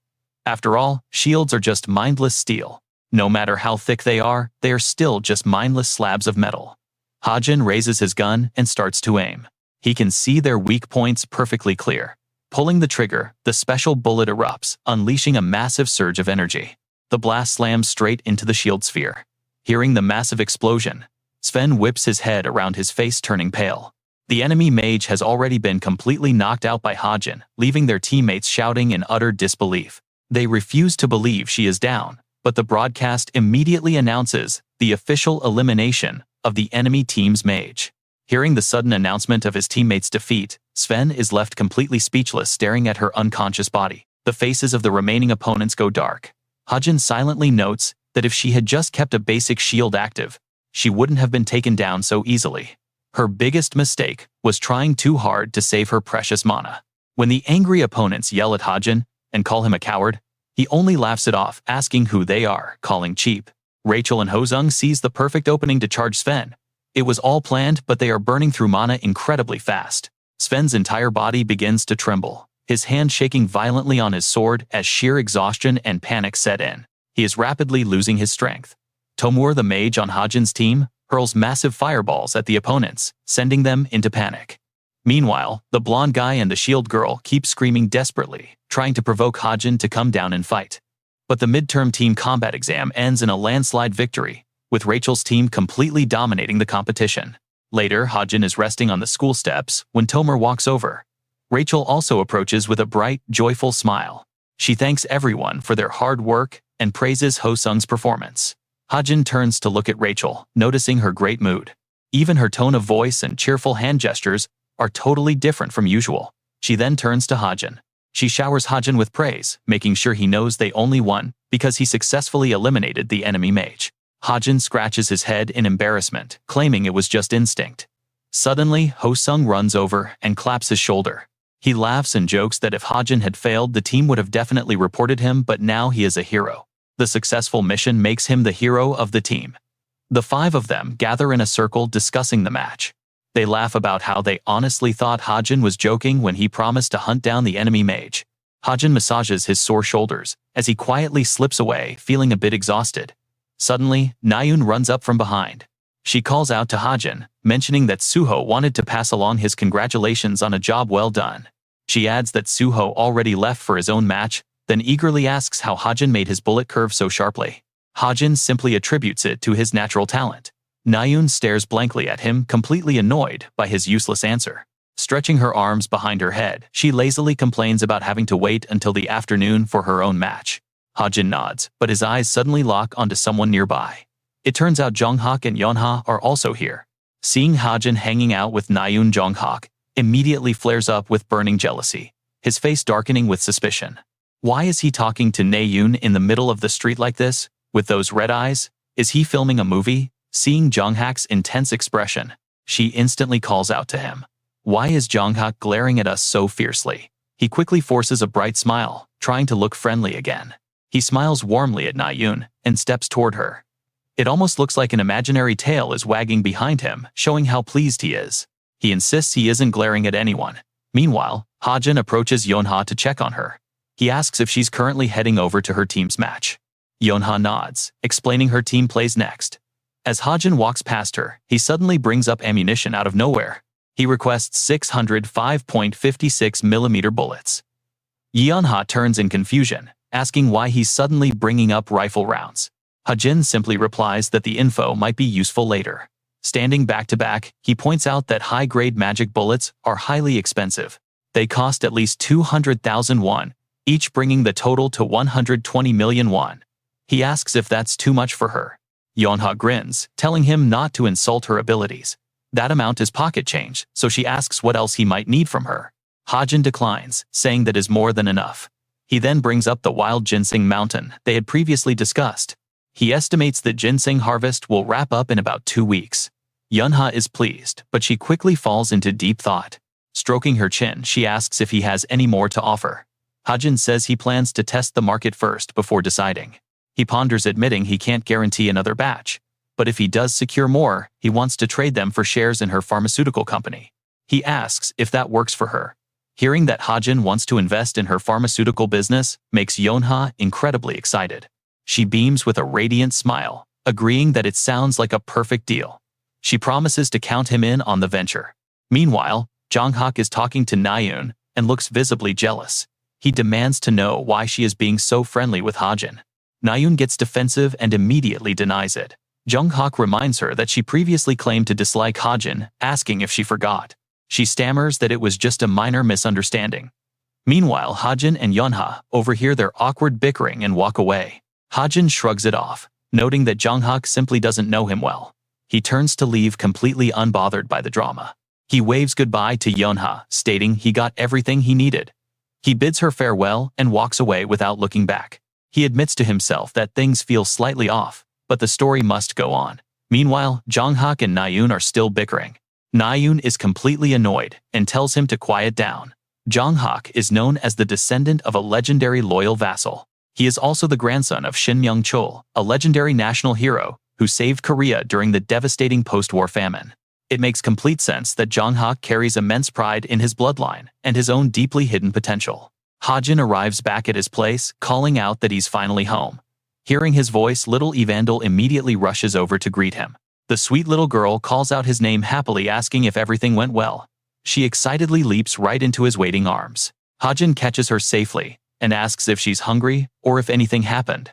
After all, shields are just mindless steel. No matter how thick they are still just mindless slabs of metal. Hajin raises his gun and starts to aim. He can see their weak points perfectly clear. Pulling the trigger, the special bullet erupts, unleashing a massive surge of energy. The blast slams straight into the shield sphere. Hearing the massive explosion, Sven whips his head around his face, turning pale. The enemy mage has already been completely knocked out by Hajin, leaving their teammates shouting in utter disbelief. They refuse to believe she is down, but the broadcast immediately announces the official elimination of the enemy team's mage. Hearing the sudden announcement of his teammates' defeat, Sven is left completely speechless, staring at her unconscious body. The faces of the remaining opponents go dark. Hajin silently notes that if she had just kept a basic shield active, she wouldn't have been taken down so easily. Her biggest mistake was trying too hard to save her precious mana. When the angry opponents yell at Hajin and call him a coward, he only laughs it off, asking who they are, calling cheap. Rachel and Hosung seize the perfect opening to charge Sven. It was all planned, but they are burning through mana incredibly fast. Sven's entire body begins to tremble, his hand shaking violently on his sword as sheer exhaustion and panic set in. He is rapidly losing his strength. Tomur, the mage on Hajin's team, hurls massive fireballs at the opponents, sending them into panic. Meanwhile, the blonde guy and the shield girl keep screaming desperately, trying to provoke Hajin to come down and fight. But the midterm team combat exam ends in a landslide victory, with Rachel's team completely dominating the competition. Later, Hajin is resting on the school steps when Tomur walks over. Rachel also approaches with a bright, joyful smile. She thanks everyone for their hard work and praises Hosung's performance. Hajin turns to look at Rachel, noticing her great mood. Even her tone of voice and cheerful hand gestures are totally different from usual. She then turns to Hajin. She showers Hajin with praise, making sure he knows they only won because he successfully eliminated the enemy mage. Hajin scratches his head in embarrassment, claiming it was just instinct. Suddenly, Hosung runs over and claps his shoulder. He laughs and jokes that if Hajin had failed, the team would have definitely reported him, but now he is a hero. The successful mission makes him the hero of the team. The five of them gather in a circle discussing the match. They laugh about how they honestly thought Hajin was joking when he promised to hunt down the enemy mage. Hajin massages his sore shoulders as he quietly slips away, feeling a bit exhausted. Suddenly, Nayun runs up from behind. She calls out to Hajin, mentioning that Suho wanted to pass along his congratulations on a job well done. She adds that Suho already left for his own match, then eagerly asks how Hajin made his bullet curve so sharply. Hajin simply attributes it to his natural talent. Nayun stares blankly at him, completely annoyed by his useless answer. Stretching her arms behind her head, she lazily complains about having to wait until the afternoon for her own match. Hajin nods, but his eyes suddenly lock onto someone nearby. It turns out Jonghak and Yeonha are also here. Seeing Hajin hanging out with Nayun, Jonghak immediately flares up with burning jealousy, his face darkening with suspicion. Why is he talking to Nayun in the middle of the street like this, with those red eyes? Is he filming a movie? Seeing Jonghak's intense expression, she instantly calls out to him. Why is Jonghak glaring at us so fiercely? He quickly forces a bright smile, trying to look friendly again. He smiles warmly at Nayun and steps toward her. It almost looks like an imaginary tail is wagging behind him, showing how pleased he is. He insists he isn't glaring at anyone. Meanwhile, Hajin approaches Yeonha to check on her. He asks if she's currently heading over to her team's match. Yeonha nods, explaining her team plays next. As Hajin walks past her, he suddenly brings up ammunition out of nowhere. He requests 605.56mm bullets. Yeonha turns in confusion, asking why he's suddenly bringing up rifle rounds. Hajin simply replies that the info might be useful later. Standing back to back, he points out that high-grade magic bullets are highly expensive. They cost at least 200,000 won, each bringing the total to 120 million won. He asks if that's too much for her. Yeonha grins, telling him not to insult her abilities. That amount is pocket change, so she asks what else he might need from her. Hajin declines, saying that is more than enough. He then brings up the wild ginseng mountain they had previously discussed. He estimates that ginseng harvest will wrap up in about 2 weeks. Yeonha is pleased, but she quickly falls into deep thought. Stroking her chin, she asks if he has any more to offer. Hajin says he plans to test the market first before deciding. He ponders, admitting he can't guarantee another batch, but if he does secure more, he wants to trade them for shares in her pharmaceutical company. He asks if that works for her. Hearing that Hajin wants to invest in her pharmaceutical business makes Yeonha incredibly excited. She beams with a radiant smile, agreeing that it sounds like a perfect deal. She promises to count him in on the venture. Meanwhile, Jonghyuk is talking to Naeun and looks visibly jealous. He demands to know why she is being so friendly with Hajin. Naeun gets defensive and immediately denies it. Jonghyuk reminds her that she previously claimed to dislike Hajin, asking if she forgot. She stammers that it was just a minor misunderstanding. Meanwhile, Hajin and Yeonha overhear their awkward bickering and walk away. Hajin shrugs it off, noting that Jonghyuk simply doesn't know him well. He turns to leave, completely unbothered by the drama. He waves goodbye to Yeonha, stating he got everything he needed. He bids her farewell and walks away without looking back. He admits to himself that things feel slightly off, but the story must go on. Meanwhile, Jonghyuk and Naeun are still bickering. Naeun is completely annoyed and tells him to quiet down. Jonghyuk is known as the descendant of a legendary loyal vassal. He is also the grandson of Shin Myung-chul, a legendary national hero who saved Korea during the devastating post-war famine. It makes complete sense that Jonghyuk carries immense pride in his bloodline and his own deeply hidden potential. Hajin arrives back at his place, calling out that he's finally home. Hearing his voice, little Evandel immediately rushes over to greet him. The sweet little girl calls out his name happily, asking if everything went well. She excitedly leaps right into his waiting arms. Hajin catches her safely and asks if she's hungry or if anything happened.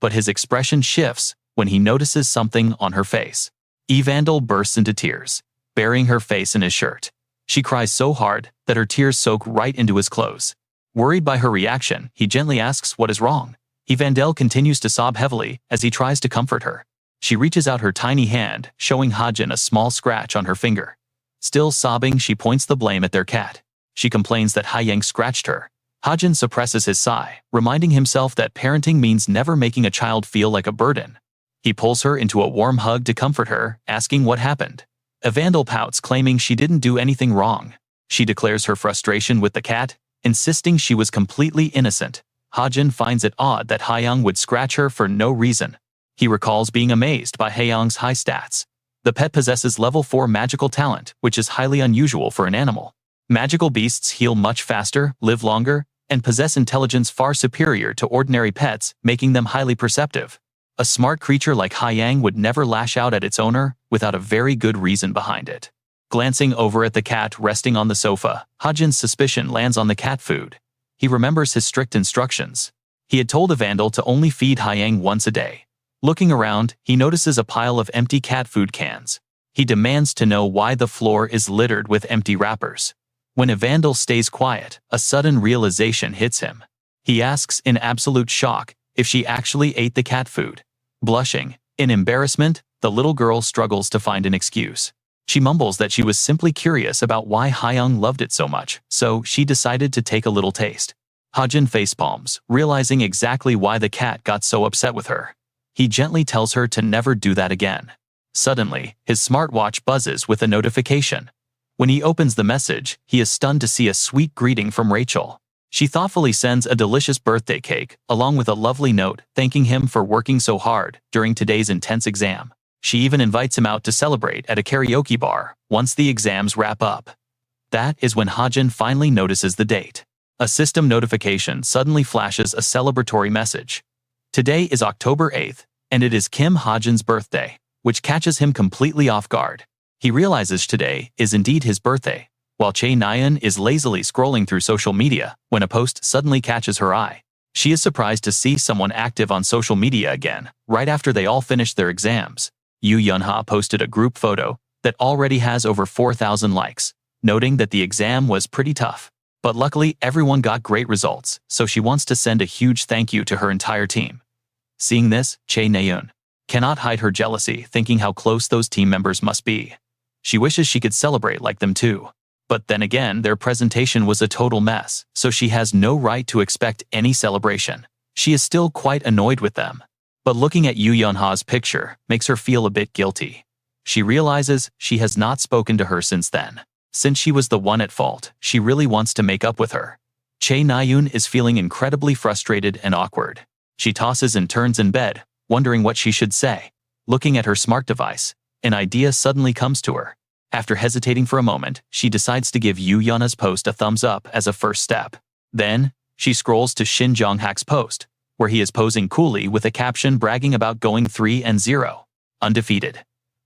But his expression shifts when he notices something on her face. Evandel bursts into tears, burying her face in his shirt. She cries so hard that her tears soak right into his clothes. Worried by her reaction, he gently asks what is wrong. Evandel continues to sob heavily as he tries to comfort her. She reaches out her tiny hand, showing Hajin a small scratch on her finger. Still sobbing, she points the blame at their cat. She complains that Haiyang scratched her. Hajin suppresses his sigh, reminding himself that parenting means never making a child feel like a burden. He pulls her into a warm hug to comfort her, asking what happened. Evandel pouts, claiming she didn't do anything wrong. She declares her frustration with the cat, insisting she was completely innocent. Hajin finds it odd that Haiyang would scratch her for no reason. He recalls being amazed by Haiyang's high stats. The pet possesses level 4 magical talent, which is highly unusual for an animal. Magical beasts heal much faster, live longer, and possess intelligence far superior to ordinary pets, making them highly perceptive. A smart creature like Haiyang would never lash out at its owner without a very good reason behind it. Glancing over at the cat resting on the sofa, Hajin's suspicion lands on the cat food. He remembers his strict instructions. He had told Evandel to only feed Haiyang once a day. Looking around, he notices a pile of empty cat food cans. He demands to know why the floor is littered with empty wrappers. When Evandel stays quiet, a sudden realization hits him. He asks in absolute shock if she actually ate the cat food. Blushing in embarrassment, the little girl struggles to find an excuse. She mumbles that she was simply curious about why Haiyang loved it so much, so she decided to take a little taste. Hajin facepalms, realizing exactly why the cat got so upset with her. He gently tells her to never do that again. Suddenly, his smartwatch buzzes with a notification. When he opens the message, he is stunned to see a sweet greeting from Rachel. She thoughtfully sends a delicious birthday cake, along with a lovely note thanking him for working so hard during today's intense exam. She even invites him out to celebrate at a karaoke bar once the exams wrap up. That is when Hajin finally notices the date. A system notification suddenly flashes a celebratory message. Today is October 8th, and it is Kim Hajin's birthday, which catches him completely off guard. He realizes today is indeed his birthday, while Chae Nayeon is lazily scrolling through social media when a post suddenly catches her eye. She is surprised to see someone active on social media again, right after they all finished their exams. Yoo Yeonha posted a group photo that already has over 4,000 likes, noting that the exam was pretty tough. But luckily, everyone got great results, so she wants to send a huge thank you to her entire team. Seeing this, Chae Na-eun cannot hide her jealousy, thinking how close those team members must be. She wishes she could celebrate like them too. But then again, their presentation was a total mess, so she has no right to expect any celebration. She is still quite annoyed with them. But looking at Yoo Yeon-ha's picture makes her feel a bit guilty. She realizes she has not spoken to her since then. Since she was the one at fault, she really wants to make up with her. Chae Na-eun is feeling incredibly frustrated and awkward. She tosses and turns in bed, wondering what she should say. Looking at her smart device, an idea suddenly comes to her. After hesitating for a moment, she decides to give Yoo Yeon-ha's post a thumbs up as a first step. Then, she scrolls to Shin Jong-hak's post, where he is posing coolly with a caption bragging about going 3-0, undefeated.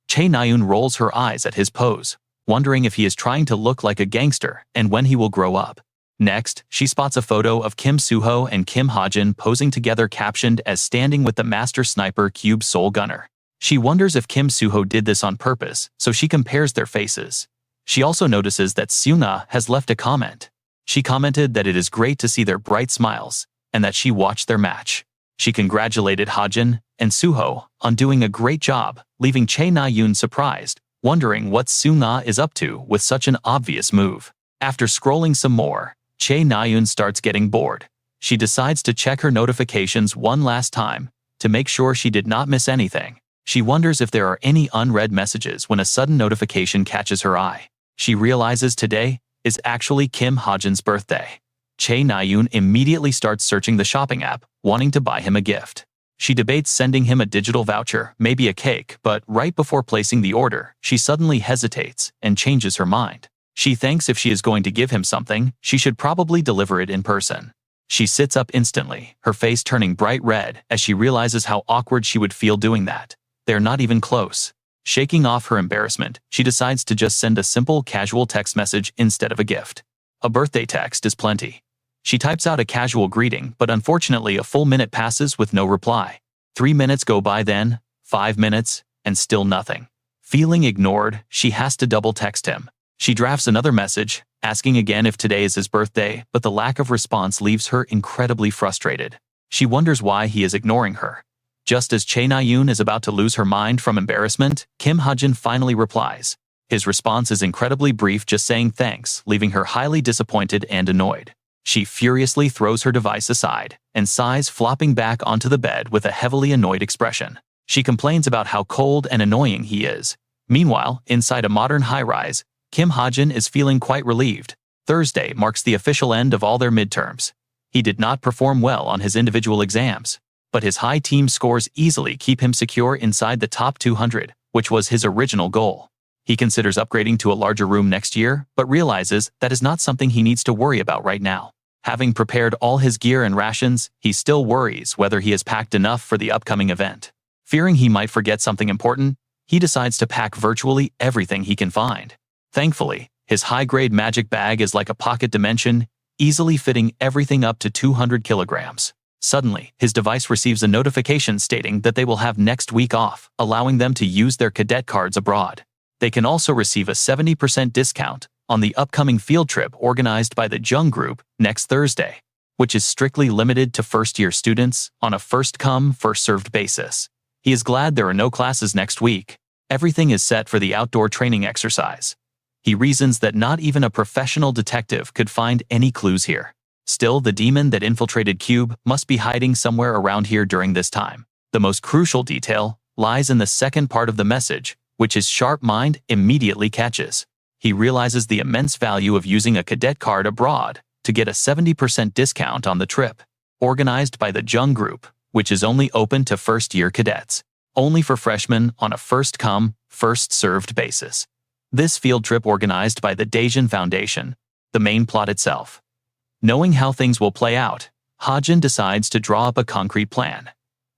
Chae Na-eun rolls her eyes at his pose, wondering if he is trying to look like a gangster and when he will grow up. Next, she spots a photo of Kim Soo-ho and Kim Hajin posing together captioned as standing with the master sniper Cube Soul Gunner. She wonders if Kim Soo-ho did this on purpose, so she compares their faces. She also notices that Seung-ah has left a comment. She commented that it is great to see their bright smiles, and that she watched their match. She congratulated Hajin and Soo-ho on doing a great job, leaving Chae Na-eun surprised, wondering what Seung-ah is up to with such an obvious move. After scrolling some more, Chae Na-eun starts getting bored. She decides to check her notifications one last time to make sure she did not miss anything. She wonders if there are any unread messages when a sudden notification catches her eye. She realizes today is actually Kim Hajin's birthday. Chae Na-eun immediately starts searching the shopping app, wanting to buy him a gift. She debates sending him a digital voucher, maybe a cake, but right before placing the order, she suddenly hesitates and changes her mind. She thinks if she is going to give him something, she should probably deliver it in person. She sits up instantly, her face turning bright red as she realizes how awkward she would feel doing that. They're not even close. Shaking off her embarrassment, she decides to just send a simple, casual text message instead of a gift. A birthday text is plenty. She types out a casual greeting, but unfortunately a full minute passes with no reply. 3 minutes go by then, 5 minutes, and still nothing. Feeling ignored, she has to double text him. She drafts another message, asking again if today is his birthday, but the lack of response leaves her incredibly frustrated. She wonders why he is ignoring her. Just as Chae Na-eun is about to lose her mind from embarrassment, Kim Hajin finally replies. His response is incredibly brief, just saying thanks, leaving her highly disappointed and annoyed. She furiously throws her device aside and sighs, flopping back onto the bed with a heavily annoyed expression. She complains about how cold and annoying he is. Meanwhile, inside a modern high-rise, Kim Hajin is feeling quite relieved. Thursday marks the official end of all their midterms. He did not perform well on his individual exams, but his high team scores easily keep him secure inside the top 200, which was his original goal. He considers upgrading to a larger room next year, but realizes that is not something he needs to worry about right now. Having prepared all his gear and rations, he still worries whether he has packed enough for the upcoming event. Fearing he might forget something important, he decides to pack virtually everything he can find. Thankfully, his high-grade magic bag is like a pocket dimension, easily fitting everything up to 200 kilograms. Suddenly, his device receives a notification stating that they will have next week off, allowing them to use their cadet cards abroad. They can also receive a 70% discount on the upcoming field trip organized by the Jung Group next Thursday, which is strictly limited to first-year students on a first-come, first-served basis. He is glad there are no classes next week. Everything is set for the outdoor training exercise. He reasons that not even a professional detective could find any clues here. Still, the demon that infiltrated Cube must be hiding somewhere around here during this time. The most crucial detail lies in the second part of the message, which his sharp mind immediately catches. He realizes the immense value of using a cadet card abroad to get a 70% discount on the trip, organized by the Jung Group, which is only open to first-year cadets, only for freshmen on a first-come, first-served basis. This field trip organized by the Daejin Foundation, the main plot itself. Knowing how things will play out, Hajin decides to draw up a concrete plan.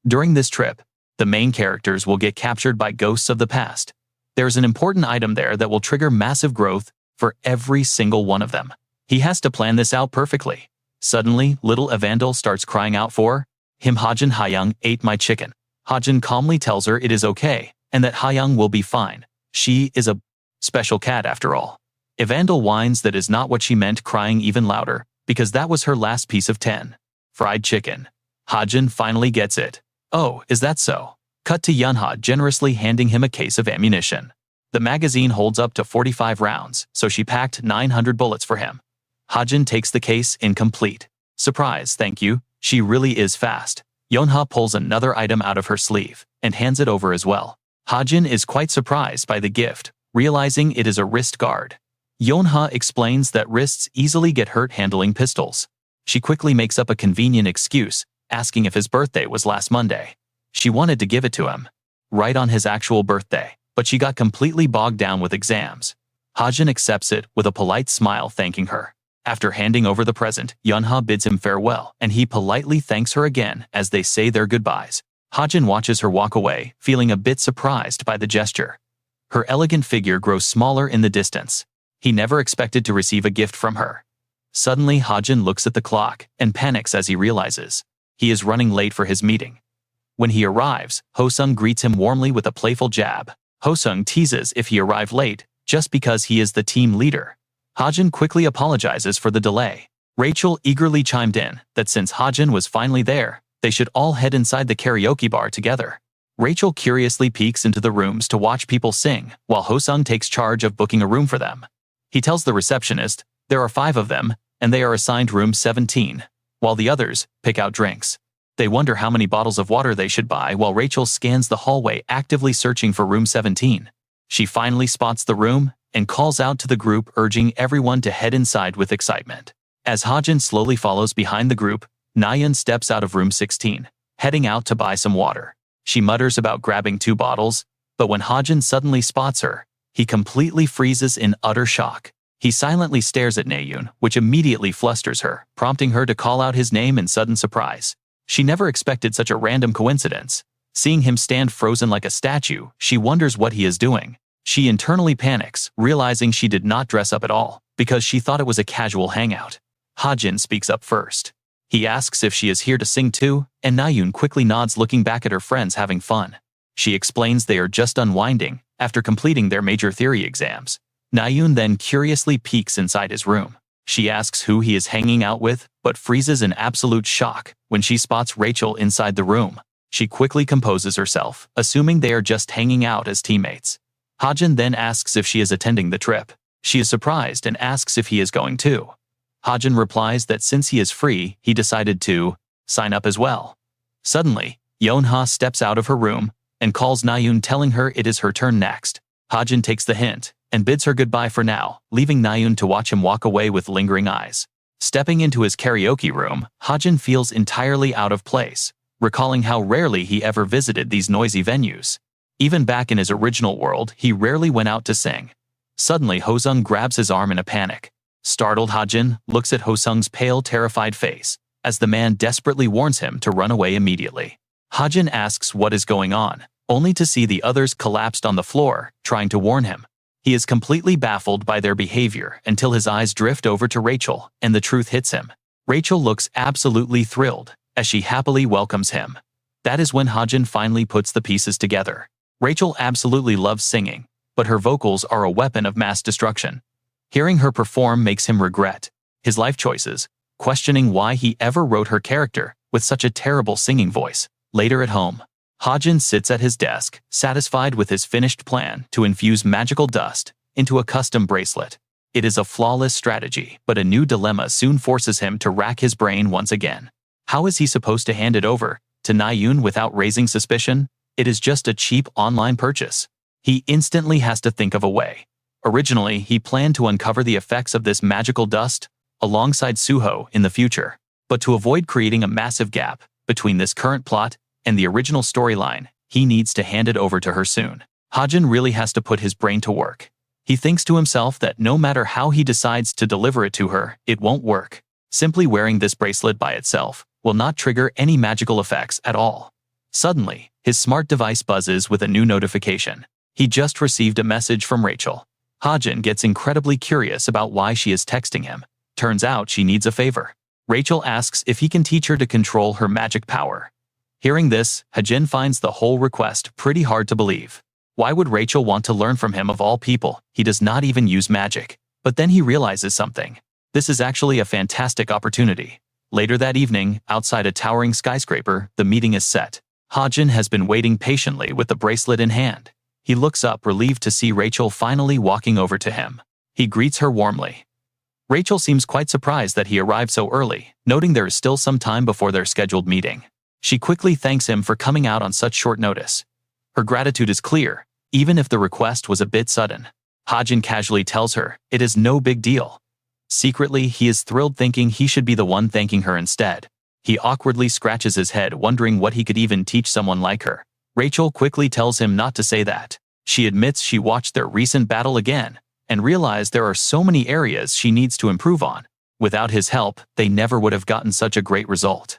During this trip, the main characters will get captured by ghosts of the past. There's an important item there that will trigger massive growth for every single one of them. He has to plan this out perfectly. Suddenly, little Evandel starts crying out for him. Hajin Hayoung ate my chicken. Hajin calmly tells her it is okay, and that Hayoung will be fine. She is a special cat after all. Evandel whines that is not what she meant, crying even louder, because that was her last piece of 10. Fried chicken. Hajin finally gets it. Oh, is that so? Cut to Yunha generously handing him a case of ammunition. The magazine holds up to 45 rounds, so she packed 900 bullets for him. Hajin takes the case incomplete. Surprise, thank you, she really is fast. Yunha pulls another item out of her sleeve and hands it over as well. Hajin is quite surprised by the gift, realizing it is a wrist guard. Yunha explains that wrists easily get hurt handling pistols. She quickly makes up a convenient excuse, asking if his birthday was last Monday. She wanted to give it to him right on his actual birthday, but she got completely bogged down with exams. Hajin accepts it with a polite smile, thanking her. After handing over the present, Yunha bids him farewell, and he politely thanks her again as they say their goodbyes. Hajin watches her walk away, feeling a bit surprised by the gesture. Her elegant figure grows smaller in the distance. He never expected to receive a gift from her. Suddenly, Hajin looks at the clock and panics as he realizes he is running late for his meeting. When he arrives, Hosung greets him warmly with a playful jab. Hosung teases if he arrived late, just because he is the team leader. Hajin quickly apologizes for the delay. Rachel eagerly chimed in that since Hajin was finally there, they should all head inside the karaoke bar together. Rachel curiously peeks into the rooms to watch people sing, while Hosung takes charge of booking a room for them. He tells the receptionist there are 5 of them, and they are assigned room 17, while the others pick out drinks. They wonder how many bottles of water they should buy while Rachel scans the hallway, actively searching for room 17. She finally spots the room and calls out to the group, urging everyone to head inside with excitement. As Hajin slowly follows behind the group, Nayeon steps out of room 16, heading out to buy some water. She mutters about grabbing 2 bottles, but when Hajin suddenly spots her, he completely freezes in utter shock. He silently stares at Nayeon, which immediately flusters her, prompting her to call out his name in sudden surprise. She never expected such a random coincidence. Seeing him stand frozen like a statue, she wonders what he is doing. She internally panics, realizing she did not dress up at all, because she thought it was a casual hangout. Hajin speaks up first. He asks if she is here to sing too, and Nayeon quickly nods, looking back at her friends having fun. She explains they are just unwinding after completing their major theory exams. Nayeon then curiously peeks inside his room. She asks who he is hanging out with, but freezes in absolute shock when she spots Rachel inside the room. She quickly composes herself, assuming they are just hanging out as teammates. Hajin then asks if she is attending the trip. She is surprised and asks if he is going too. Hajin replies that since he is free, he decided to sign up as well. Suddenly, Yunha steps out of her room and calls Nayeon, telling her it is her turn next. Hajin takes the hint and bids her goodbye for now, leaving Nayeon to watch him walk away with lingering eyes. Stepping into his karaoke room, Hajin feels entirely out of place, recalling how rarely he ever visited these noisy venues. Even back in his original world, he rarely went out to sing. Suddenly, Hosung grabs his arm in a panic. Startled, Hajin looks at Hosung's pale, terrified face, as the man desperately warns him to run away immediately. Hajin asks what is going on, only to see the others collapsed on the floor, trying to warn him. He is completely baffled by their behavior until his eyes drift over to Rachel, and the truth hits him. Rachel looks absolutely thrilled, as she happily welcomes him. That is when Hajin finally puts the pieces together. Rachel absolutely loves singing, but her vocals are a weapon of mass destruction. Hearing her perform makes him regret his life choices, questioning why he ever wrote her character with such a terrible singing voice. Later at home, Hajin sits at his desk, satisfied with his finished plan to infuse magical dust into a custom bracelet. It is a flawless strategy, but a new dilemma soon forces him to rack his brain once again. How is he supposed to hand it over to Nayeon without raising suspicion? It is just a cheap online purchase. He instantly has to think of a way. Originally, he planned to uncover the effects of this magical dust alongside Suho in the future, but to avoid creating a massive gap between this current plot and the original storyline, he needs to hand it over to her soon. Hajin really has to put his brain to work. He thinks to himself that no matter how he decides to deliver it to her, it won't work. Simply wearing this bracelet by itself will not trigger any magical effects at all. Suddenly, his smart device buzzes with a new notification. He just received a message from Rachel. Hajin gets incredibly curious about why she is texting him. Turns out she needs a favor. Rachel asks if he can teach her to control her magic power. Hearing this, Hajin finds the whole request pretty hard to believe. Why would Rachel want to learn from him of all people? He does not even use magic. But then he realizes something. This is actually a fantastic opportunity. Later that evening, outside a towering skyscraper, the meeting is set. Hajin has been waiting patiently with the bracelet in hand. He looks up relieved to see Rachel finally walking over to him. He greets her warmly. Rachel seems quite surprised that he arrived so early, noting there is still some time before their scheduled meeting. She quickly thanks him for coming out on such short notice. Her gratitude is clear, even if the request was a bit sudden. Hajin casually tells her it is no big deal. Secretly, he is thrilled thinking he should be the one thanking her instead. He awkwardly scratches his head wondering what he could even teach someone like her. Rachel quickly tells him not to say that. She admits she watched their recent battle again and realized there are so many areas she needs to improve on. Without his help, they never would have gotten such a great result.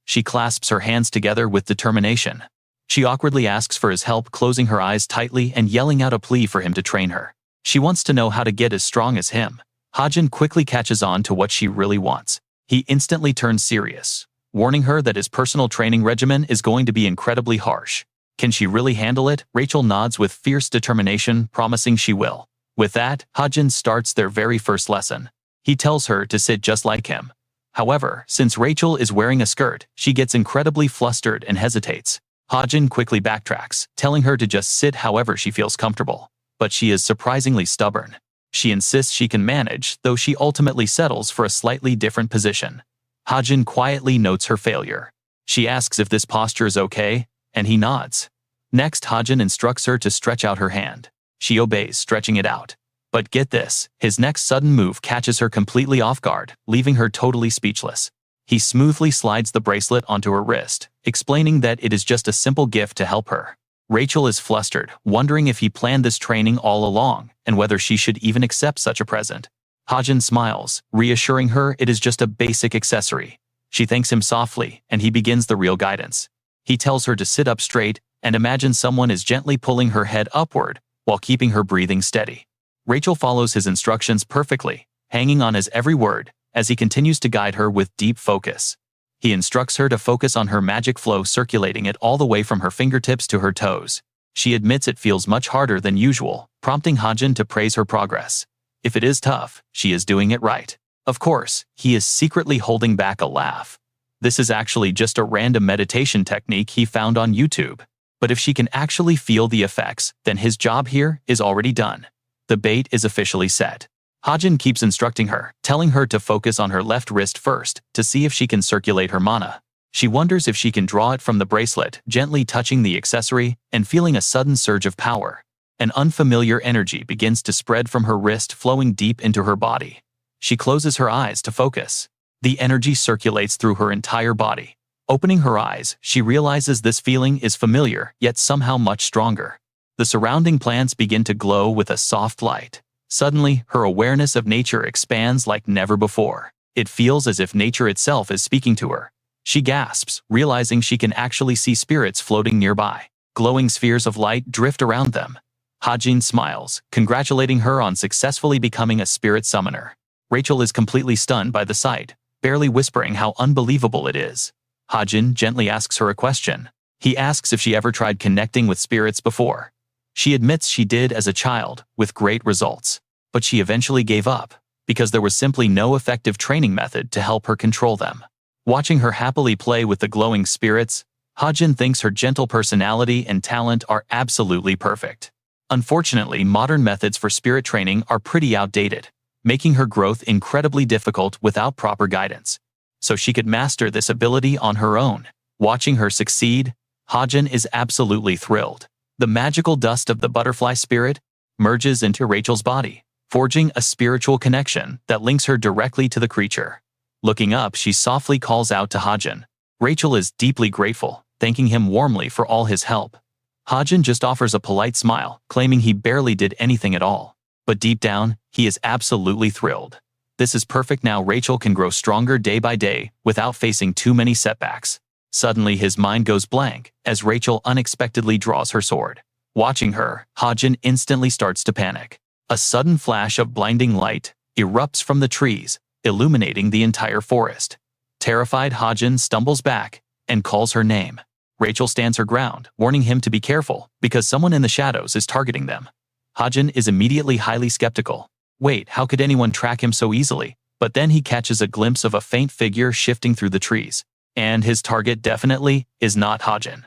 She clasps her hands together with determination. She awkwardly asks for his help, closing her eyes tightly and yelling out a plea for him to train her. She wants to know how to get as strong as him. Hajin quickly catches on to what she really wants. He instantly turns serious, warning her that his personal training regimen is going to be incredibly harsh. Can she really handle it? Rachel nods with fierce determination, promising she will. With that, Hajin starts their very first lesson. He tells her to sit just like him. However, since Rachel is wearing a skirt, she gets incredibly flustered and hesitates. Hajin quickly backtracks, telling her to just sit however she feels comfortable. But she is surprisingly stubborn. She insists she can manage, though she ultimately settles for a slightly different position. Hajin quietly notes her failure. She asks if this posture is okay, and he nods. Next, Hajin instructs her to stretch out her hand. She obeys, stretching it out. But get this, his next sudden move catches her completely off guard, leaving her totally speechless. He smoothly slides the bracelet onto her wrist, explaining that it is just a simple gift to help her. Rachel is flustered, wondering if he planned this training all along, and whether she should even accept such a present. Hajin smiles, reassuring her it is just a basic accessory. She thanks him softly, and he begins the real guidance. He tells her to sit up straight and imagine someone is gently pulling her head upward while keeping her breathing steady. Rachel follows his instructions perfectly, hanging on his every word as he continues to guide her with deep focus. He instructs her to focus on her magic flow, circulating it all the way from her fingertips to her toes. She admits it feels much harder than usual, prompting Hajin to praise her progress. If it is tough, she is doing it right. Of course, he is secretly holding back a laugh. This is actually just a random meditation technique he found on YouTube. But if she can actually feel the effects, then his job here is already done. The bait is officially set. Hajin keeps instructing her, telling her to focus on her left wrist first to see if she can circulate her mana. She wonders if she can draw it from the bracelet, gently touching the accessory and feeling a sudden surge of power. An unfamiliar energy begins to spread from her wrist, flowing deep into her body. She closes her eyes to focus. The energy circulates through her entire body. Opening her eyes, she realizes this feeling is familiar, yet somehow much stronger. The surrounding plants begin to glow with a soft light. Suddenly, her awareness of nature expands like never before. It feels as if nature itself is speaking to her. She gasps, realizing she can actually see spirits floating nearby. Glowing spheres of light drift around them. Hajin smiles, congratulating her on successfully becoming a spirit summoner. Rachel is completely stunned by the sight, barely whispering how unbelievable it is. Hajin gently asks her a question. He asks if she ever tried connecting with spirits before. She admits she did as a child, with great results. But she eventually gave up, because there was simply no effective training method to help her control them. Watching her happily play with the glowing spirits, Hajin thinks her gentle personality and talent are absolutely perfect. Unfortunately, modern methods for spirit training are pretty outdated, making her growth incredibly difficult without proper guidance. So she could master this ability on her own. Watching her succeed, Hajin is absolutely thrilled. The magical dust of the butterfly spirit merges into Rachel's body, forging a spiritual connection that links her directly to the creature. Looking up, she softly calls out to Hajin. Rachel is deeply grateful, thanking him warmly for all his help. Hajin just offers a polite smile, claiming he barely did anything at all. But deep down, he is absolutely thrilled. This is perfect. Now Rachel can grow stronger day by day without facing too many setbacks. Suddenly his mind goes blank as Rachel unexpectedly draws her sword. Watching her, Hajin instantly starts to panic. A sudden flash of blinding light erupts from the trees, illuminating the entire forest. Terrified, Hajin stumbles back and calls her name. Rachel stands her ground, warning him to be careful because someone in the shadows is targeting them. Hajin is immediately highly skeptical. Wait, how could anyone track him so easily? But then he catches a glimpse of a faint figure shifting through the trees. And his target definitely is not Hajin.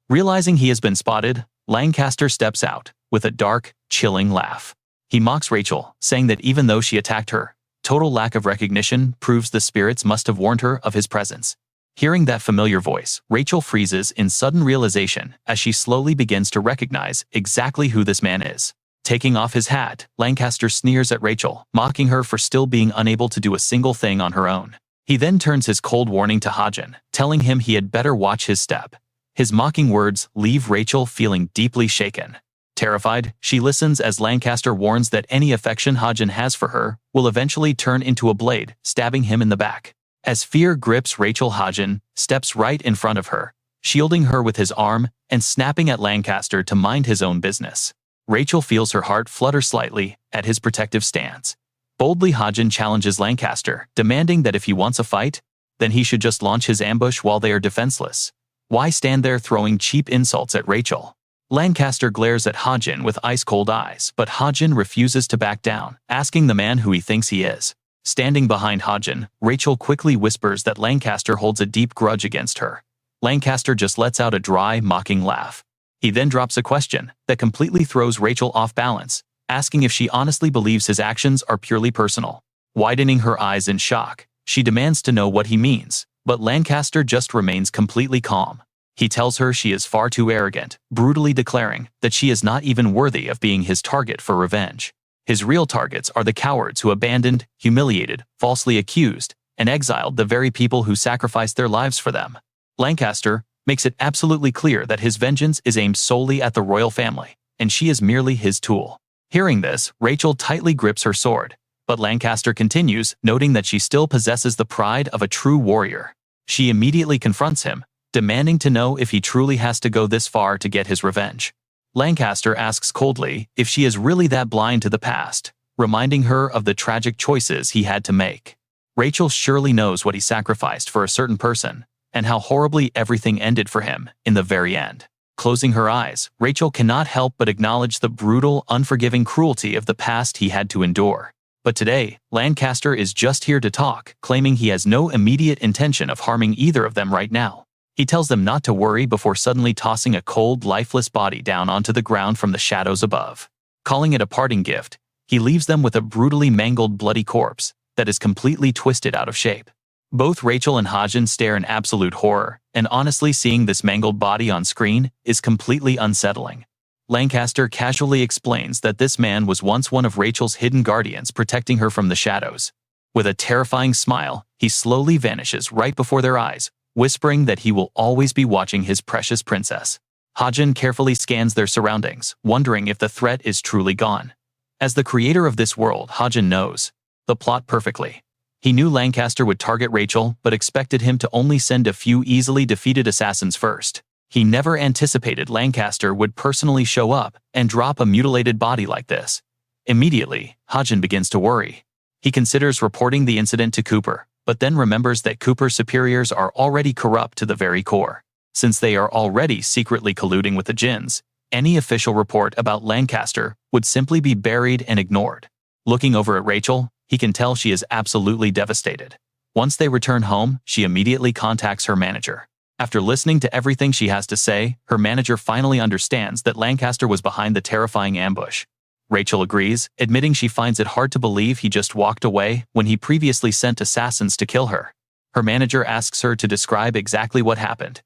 Realizing he has been spotted, Lancaster steps out, with a dark, chilling laugh. He mocks Rachel, saying that even though she attacked her, total lack of recognition proves the spirits must have warned her of his presence. Hearing that familiar voice, Rachel freezes in sudden realization as she slowly begins to recognize exactly who this man is. Taking off his hat, Lancaster sneers at Rachel, mocking her for still being unable to do a single thing on her own. He then turns his cold warning to Hajin, telling him he had better watch his step. His mocking words leave Rachel feeling deeply shaken. Terrified, she listens as Lancaster warns that any affection Hajin has for her will eventually turn into a blade, stabbing him in the back. As fear grips Rachel, Hajin steps right in front of her, shielding her with his arm and snapping at Lancaster to mind his own business. Rachel feels her heart flutter slightly at his protective stance. Boldly, Hajin challenges Lancaster, demanding that if he wants a fight, then he should just launch his ambush while they are defenseless. Why stand there throwing cheap insults at Rachel? Lancaster glares at Hajin with ice-cold eyes, but Hajin refuses to back down, asking the man who he thinks he is. Standing behind Hajin, Rachel quickly whispers that Lancaster holds a deep grudge against her. Lancaster just lets out a dry, mocking laugh. He then drops a question that completely throws Rachel off balance, asking if she honestly believes his actions are purely personal. Widening her eyes in shock, she demands to know what he means, but Lancaster just remains completely calm. He tells her she is far too arrogant, brutally declaring that she is not even worthy of being his target for revenge. His real targets are the cowards who abandoned, humiliated, falsely accused, and exiled the very people who sacrificed their lives for them. Lancaster makes it absolutely clear that his vengeance is aimed solely at the royal family, and she is merely his tool. Hearing this, Rachel tightly grips her sword, but Lancaster continues, noting that she still possesses the pride of a true warrior. She immediately confronts him, demanding to know if he truly has to go this far to get his revenge. Lancaster asks coldly if she is really that blind to the past, reminding her of the tragic choices he had to make. Rachel surely knows what he sacrificed for a certain person, and how horribly everything ended for him in the very end. Closing her eyes, Rachel cannot help but acknowledge the brutal, unforgiving cruelty of the past he had to endure. But today, Lancaster is just here to talk, claiming he has no immediate intention of harming either of them right now. He tells them not to worry before suddenly tossing a cold, lifeless body down onto the ground from the shadows above. Calling it a parting gift, he leaves them with a brutally mangled, bloody corpse that is completely twisted out of shape. Both Rachel and Hajin stare in absolute horror, and honestly, seeing this mangled body on screen is completely unsettling. Lancaster casually explains that this man was once one of Rachel's hidden guardians, protecting her from the shadows. With a terrifying smile, he slowly vanishes right before their eyes, whispering that he will always be watching his precious princess. Hajin carefully scans their surroundings, wondering if the threat is truly gone. As the creator of this world, Hajin knows the plot perfectly. He knew Lancaster would target Rachel, but expected him to only send a few easily defeated assassins first. He never anticipated Lancaster would personally show up and drop a mutilated body like this. Immediately, Hajin begins to worry. He considers reporting the incident to Cooper, but then remembers that Cooper's superiors are already corrupt to the very core. Since they are already secretly colluding with the Jinns, any official report about Lancaster would simply be buried and ignored. Looking over at Rachel, he can tell she is absolutely devastated. Once they return home, she immediately contacts her manager. After listening to everything she has to say, her manager finally understands that Lancaster was behind the terrifying ambush. Rachel agrees, admitting she finds it hard to believe he just walked away when he previously sent assassins to kill her. Her manager asks her to describe exactly what happened.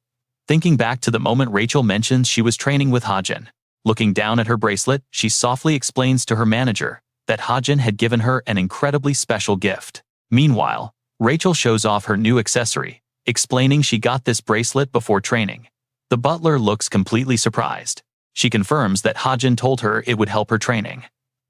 Thinking back to the moment Rachel mentions she was training with Hajin. Looking down at her bracelet, she softly explains to her manager that Hajin had given her an incredibly special gift. Meanwhile, Rachel shows off her new accessory, explaining she got this bracelet before training. The butler looks completely surprised. She confirms that Hajin told her it would help her training.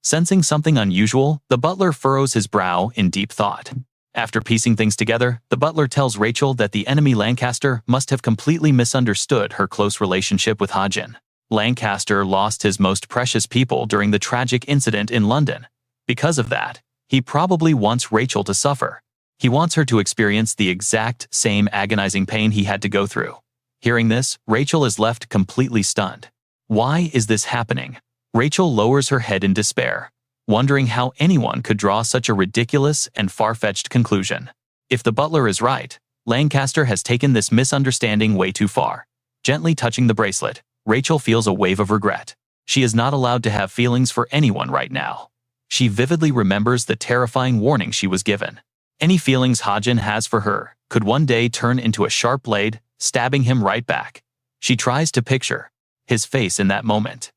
Sensing something unusual, the butler furrows his brow in deep thought. After piecing things together, the butler tells Rachel that the enemy Lancaster must have completely misunderstood her close relationship with Hajin. Lancaster lost his most precious people during the tragic incident in London. Because of that, he probably wants Rachel to suffer. He wants her to experience the exact same agonizing pain he had to go through. Hearing this, Rachel is left completely stunned. Why is this happening? Rachel lowers her head in despair. wondering how anyone could draw such a ridiculous and far-fetched conclusion. If the butler is right, Lancaster has taken this misunderstanding way too far. Gently touching the bracelet, Rachel feels a wave of regret. She is not allowed to have feelings for anyone right now. She vividly remembers the terrifying warning she was given. Any feelings Hajin has for her could one day turn into a sharp blade, stabbing him right back. She tries to picture his face in that moment.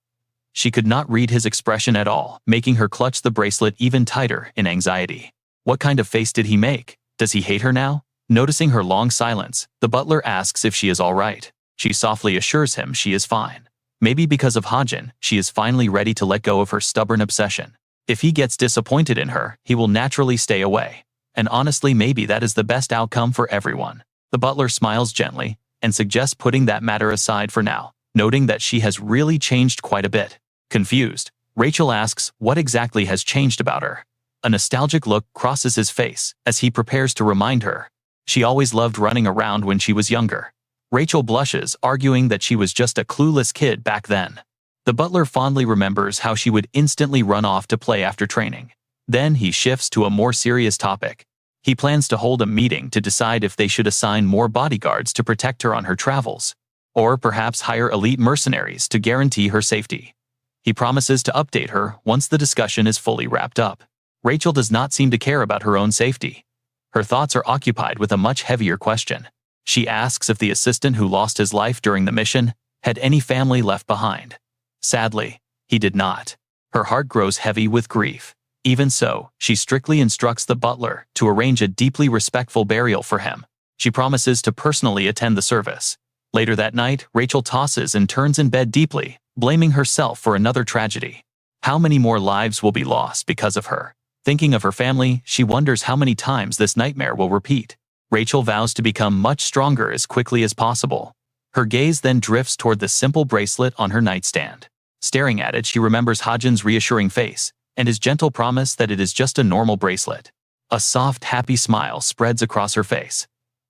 She could not read his expression at all, making her clutch the bracelet even tighter in anxiety. What kind of face did he make? Does he hate her now? Noticing her long silence, the butler asks if she is all right. She softly assures him she is fine. Maybe because of Hajin, she is finally ready to let go of her stubborn obsession. If he gets disappointed in her, he will naturally stay away. And honestly, maybe that is the best outcome for everyone. The butler smiles gently and suggests putting that matter aside for now, noting that she has really changed quite a bit. Confused, Rachel asks what exactly has changed about her. A nostalgic look crosses his face as he prepares to remind her. She always loved running around when she was younger. Rachel blushes, arguing that she was just a clueless kid back then. The butler fondly remembers how she would instantly run off to play after training. Then he shifts to a more serious topic. He plans to hold a meeting to decide if they should assign more bodyguards to protect her on her travels, or perhaps hire elite mercenaries to guarantee her safety. He promises to update her once the discussion is fully wrapped up. Rachel does not seem to care about her own safety. Her thoughts are occupied with a much heavier question. She asks if the assistant who lost his life during the mission had any family left behind. Sadly, he did not. Her heart grows heavy with grief. Even so, she strictly instructs the butler to arrange a deeply respectful burial for him. She promises to personally attend the service. Later that night, Rachel tosses and turns in bed deeply, blaming herself for another tragedy. How many more lives will be lost because of her? Thinking of her family, she wonders how many times this nightmare will repeat. Rachel vows to become much stronger as quickly as possible. Her gaze then drifts toward the simple bracelet on her nightstand. Staring at it, she remembers Hajin's reassuring face and his gentle promise that it is just a normal bracelet. A soft, happy smile spreads across her face.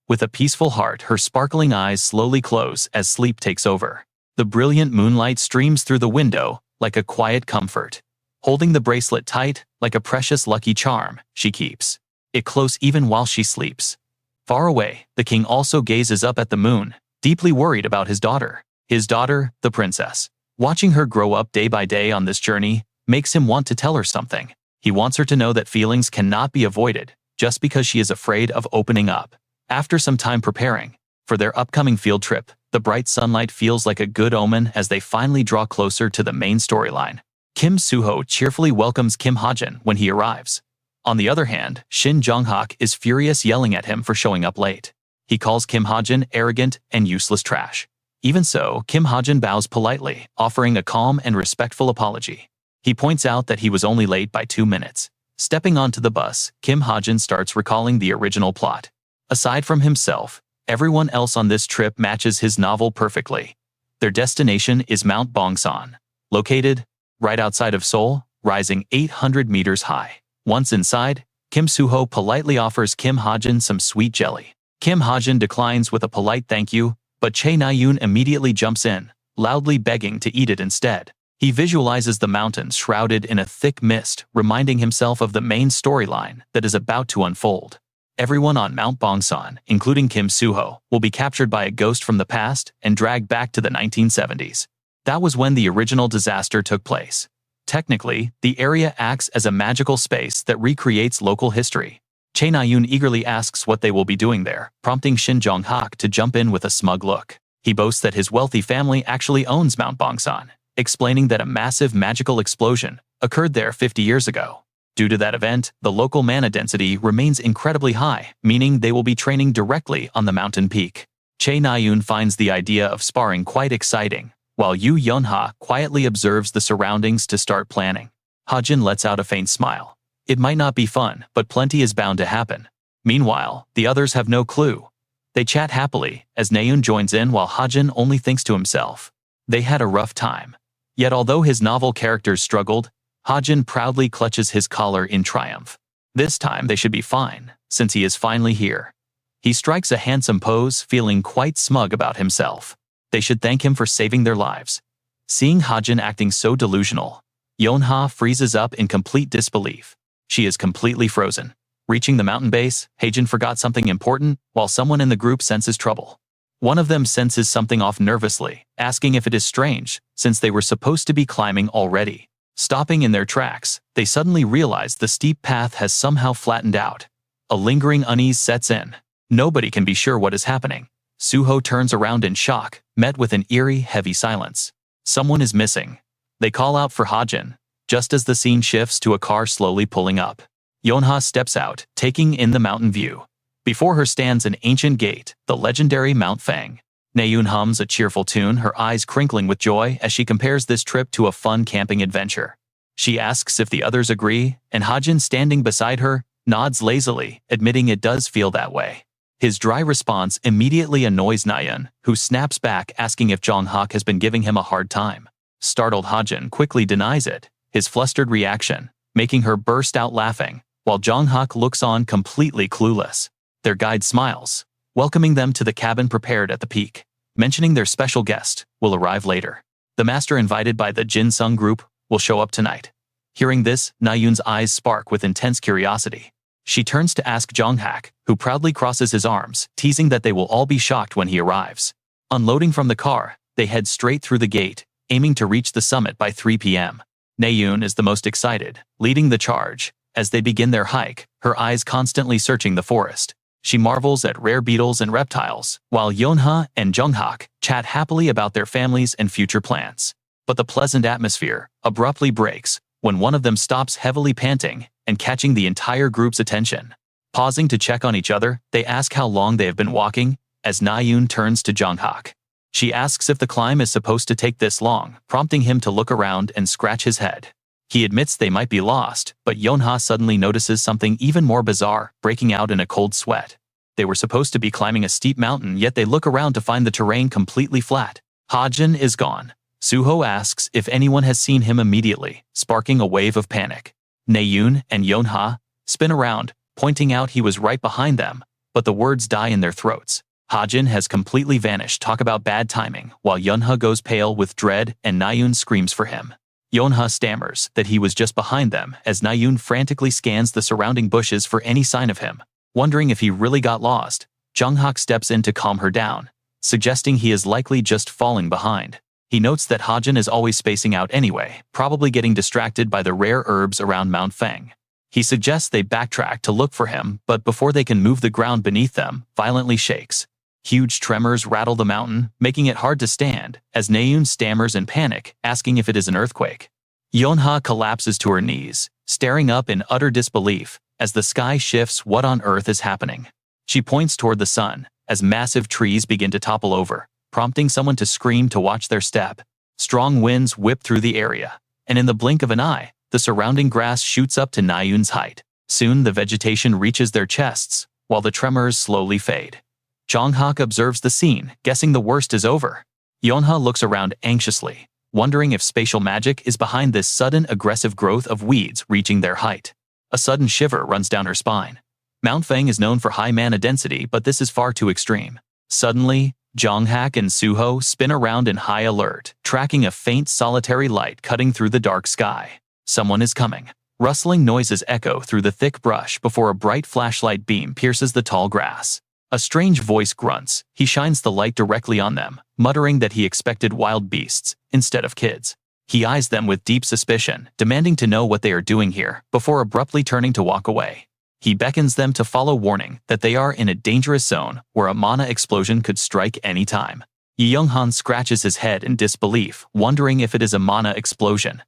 With a peaceful heart, her sparkling eyes slowly close as sleep takes over. The brilliant moonlight streams through the window like a quiet comfort. Holding the bracelet tight, like a precious lucky charm, she keeps it close even while she sleeps. Far away, the king also gazes up at the moon, deeply worried about his daughter. His daughter, the princess. Watching her grow up day by day on this journey makes him want to tell her something. He wants her to know that feelings cannot be avoided just because she is afraid of opening up. After some time preparing for their upcoming field trip, the bright sunlight feels like a good omen as they finally draw closer to the main storyline. Kim Suho cheerfully welcomes Kim Hajin when he arrives. On the other hand, Shin Jong-hak is furious, yelling at him for showing up late. He calls Kim Hajin arrogant and useless trash. Even so, Kim Hajin bows politely, offering a calm and respectful apology. He points out that he was only late by 2 minutes. Stepping onto the bus, Kim Hajin starts recalling the original plot. Aside from himself, everyone else on this trip matches his novel perfectly. Their destination is Mount Bongsan, located right outside of Seoul, rising 800 meters high. Once inside, Kim Suho politely offers Kim Hajin some sweet jelly. Kim Hajin declines with a polite thank you, but Chae Na-yoon immediately jumps in, loudly begging to eat it instead. He visualizes the mountains shrouded in a thick mist, reminding himself of the main storyline that is about to unfold. Everyone on Mount Bongsan, including Kim Suho, will be captured by a ghost from the past and dragged back to the 1970s. That was when the original disaster took place. Technically, the area acts as a magical space that recreates local history. Chae Na-yoon eagerly asks what they will be doing there, prompting Shin Jong-hak to jump in with a smug look. He boasts that his wealthy family actually owns Mount Bongsan, explaining that a massive magical explosion occurred there 50 years ago. Due to that event, the local mana density remains incredibly high, meaning they will be training directly on the mountain peak. Chae Na-yoon finds the idea of sparring quite exciting, while Yoo Yeon-ha quietly observes the surroundings to start planning. Hajin lets out a faint smile. It might not be fun, but plenty is bound to happen. Meanwhile, the others have no clue. They chat happily as Na-yoon joins in while Hajin only thinks to himself. They had a rough time. Yet although his novel characters struggled, Hajin proudly clutches his collar in triumph. This time they should be fine, since he is finally here. He strikes a handsome pose, feeling quite smug about himself. They should thank him for saving their lives. Seeing Hajin acting so delusional, Yonha freezes up in complete disbelief. She is completely frozen. Reaching the mountain base, Hajin forgot something important while someone in the group senses trouble. One of them senses something off nervously, asking if it is strange, since they were supposed to be climbing already. Stopping in their tracks, they suddenly realize the steep path has somehow flattened out. A lingering unease sets in. Nobody can be sure what is happening. Suho turns around in shock, met with an eerie, heavy silence. Someone is missing. They call out for Hajin, just as the scene shifts to a car slowly pulling up. Yonha steps out, taking in the mountain view. Before her stands an ancient gate, the legendary Mount Fang. Naeun hums a cheerful tune, her eyes crinkling with joy as she compares this trip to a fun camping adventure. She asks if the others agree, and Hajin, standing beside her, nods lazily, admitting it does feel that way. His dry response immediately annoys Naeun, who snaps back asking if Jonghak has been giving him a hard time. Startled Hajin quickly denies it, his flustered reaction making her burst out laughing, while Jonghak looks on completely clueless. Their guide smiles, welcoming them to the cabin prepared at the peak, mentioning their special guest will arrive later. The master invited by the Jin Sung group will show up tonight. Hearing this, Naeun's eyes spark with intense curiosity. She turns to ask Jonghak, who proudly crosses his arms, teasing that they will all be shocked when he arrives. Unloading from the car, they head straight through the gate, aiming to reach the summit by 3 p.m. Naeun is the most excited, leading the charge. As they begin their hike, her eyes constantly searching the forest. She marvels at rare beetles and reptiles, while Yonha and Jonghak chat happily about their families and future plans. But the pleasant atmosphere abruptly breaks when one of them stops, heavily panting and catching the entire group's attention. Pausing to check on each other, they ask how long they have been walking, as Naeun turns to Jonghak. She asks if the climb is supposed to take this long, prompting him to look around and scratch his head. He admits they might be lost, but Yonha suddenly notices something even more bizarre, breaking out in a cold sweat. They were supposed to be climbing a steep mountain, yet they look around to find the terrain completely flat. Hajin is gone. Suho asks if anyone has seen him immediately, sparking a wave of panic. Naeun and Yonha spin around, pointing out he was right behind them, but the words die in their throats. Hajin has completely vanished. Talk about bad timing, while Yonha goes pale with dread and Naeun screams for him. Yonha stammers that he was just behind them as Naeun frantically scans the surrounding bushes for any sign of him. Wondering if he really got lost, Jonghak steps in to calm her down, suggesting he is likely just falling behind. He notes that Hajin is always spacing out anyway, probably getting distracted by the rare herbs around Mount Fang. He suggests they backtrack to look for him, but before they can move, the ground beneath them violently shakes. Huge tremors rattle the mountain, making it hard to stand, as Naeun stammers in panic, asking if it is an earthquake. Yonha collapses to her knees, staring up in utter disbelief, as the sky shifts. What on earth is happening? She points toward the sun, as massive trees begin to topple over, prompting someone to scream to watch their step. Strong winds whip through the area, and in the blink of an eye, the surrounding grass shoots up to Naeun's height. Soon the vegetation reaches their chests, while the tremors slowly fade. Jonghak observes the scene, guessing the worst is over. Yonha looks around anxiously, wondering if spatial magic is behind this sudden aggressive growth of weeds reaching their height. A sudden shiver runs down her spine. Mount Fang is known for high mana density, but this is far too extreme. Suddenly, Jonghak and Suho spin around in high alert, tracking a faint solitary light cutting through the dark sky. Someone is coming. Rustling noises echo through the thick brush before a bright flashlight beam pierces the tall grass. A strange voice grunts. He shines the light directly on them, muttering that he expected wild beasts instead of kids. He eyes them with deep suspicion, demanding to know what they are doing here, before abruptly turning to walk away. He beckons them to follow, warning that they are in a dangerous zone where a mana explosion could strike any time. Yu Younghan scratches his head in disbelief, wondering if it is a mana explosion.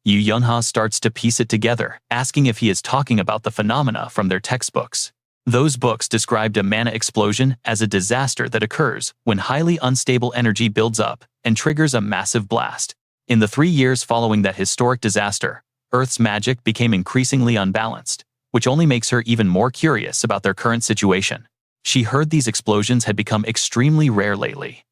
Yu Youngha starts to piece it together, asking if he is talking about the phenomena from their textbooks. Those books described a mana explosion as a disaster that occurs when highly unstable energy builds up and triggers a massive blast. In the 3 years following that historic disaster, Earth's magic became increasingly unbalanced, which only makes her even more curious about their current situation. She heard these explosions had become extremely rare lately.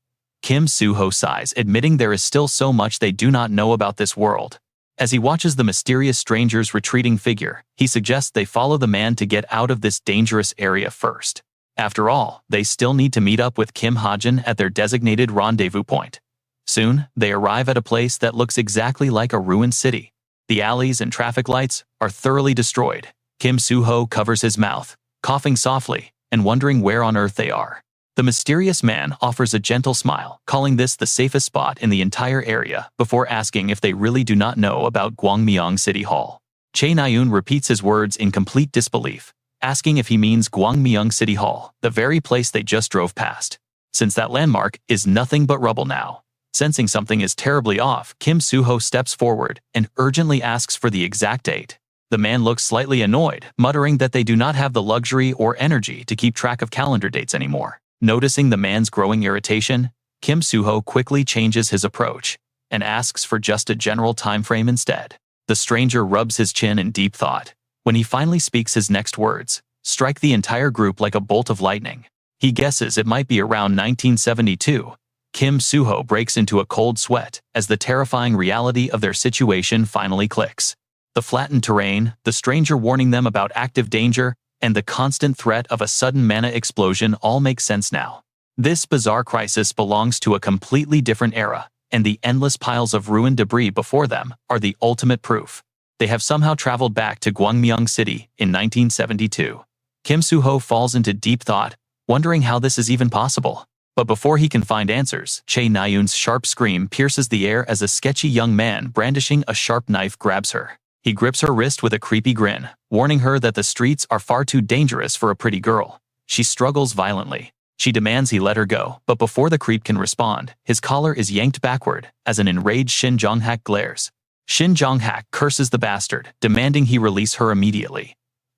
Kim Suho sighs, admitting there is still so much they do not know about this world. As he watches the mysterious stranger's retreating figure, he suggests they follow the man to get out of this dangerous area first. After all, they still need to meet up with Kim Hajin at their designated rendezvous point. Soon, they arrive at a place that looks exactly like a ruined city. The alleys and traffic lights are thoroughly destroyed. Kim Soo-ho covers his mouth, coughing softly, and wondering where on earth they are. The mysterious man offers a gentle smile, calling this the safest spot in the entire area before asking if they really do not know about Gwangmyeong City Hall. Chae Na-eun repeats his words in complete disbelief, asking if he means Gwangmyeong City Hall, the very place they just drove past. Since that landmark is nothing but rubble now. Sensing something is terribly off, Kim Soo-ho steps forward and urgently asks for the exact date. The man looks slightly annoyed, muttering that they do not have the luxury or energy to keep track of calendar dates anymore. Noticing the man's growing irritation, Kim Soo-ho quickly changes his approach and asks for just a general time frame instead. The stranger rubs his chin in deep thought. When he finally speaks, his next words strike the entire group like a bolt of lightning. He guesses it might be around 1972. Kim Soo-ho breaks into a cold sweat as the terrifying reality of their situation finally clicks. The flattened terrain, the stranger warning them about active danger, and the constant threat of a sudden mana explosion all make sense now. This bizarre crisis belongs to a completely different era, and the endless piles of ruined debris before them are the ultimate proof. They have somehow traveled back to Gwangmyeong City in 1972. Kim Soo-ho falls into deep thought, wondering how this is even possible. But before he can find answers, Chae Na-eun's sharp scream pierces the air as a sketchy young man brandishing a sharp knife grabs her. He grips her wrist with a creepy grin, warning her that the streets are far too dangerous for a pretty girl. She struggles violently. She demands he let her go, but before the creep can respond, his collar is yanked backward as an enraged Shin Jong-hak glares. Shin Jong-hak curses the bastard, demanding he release her immediately.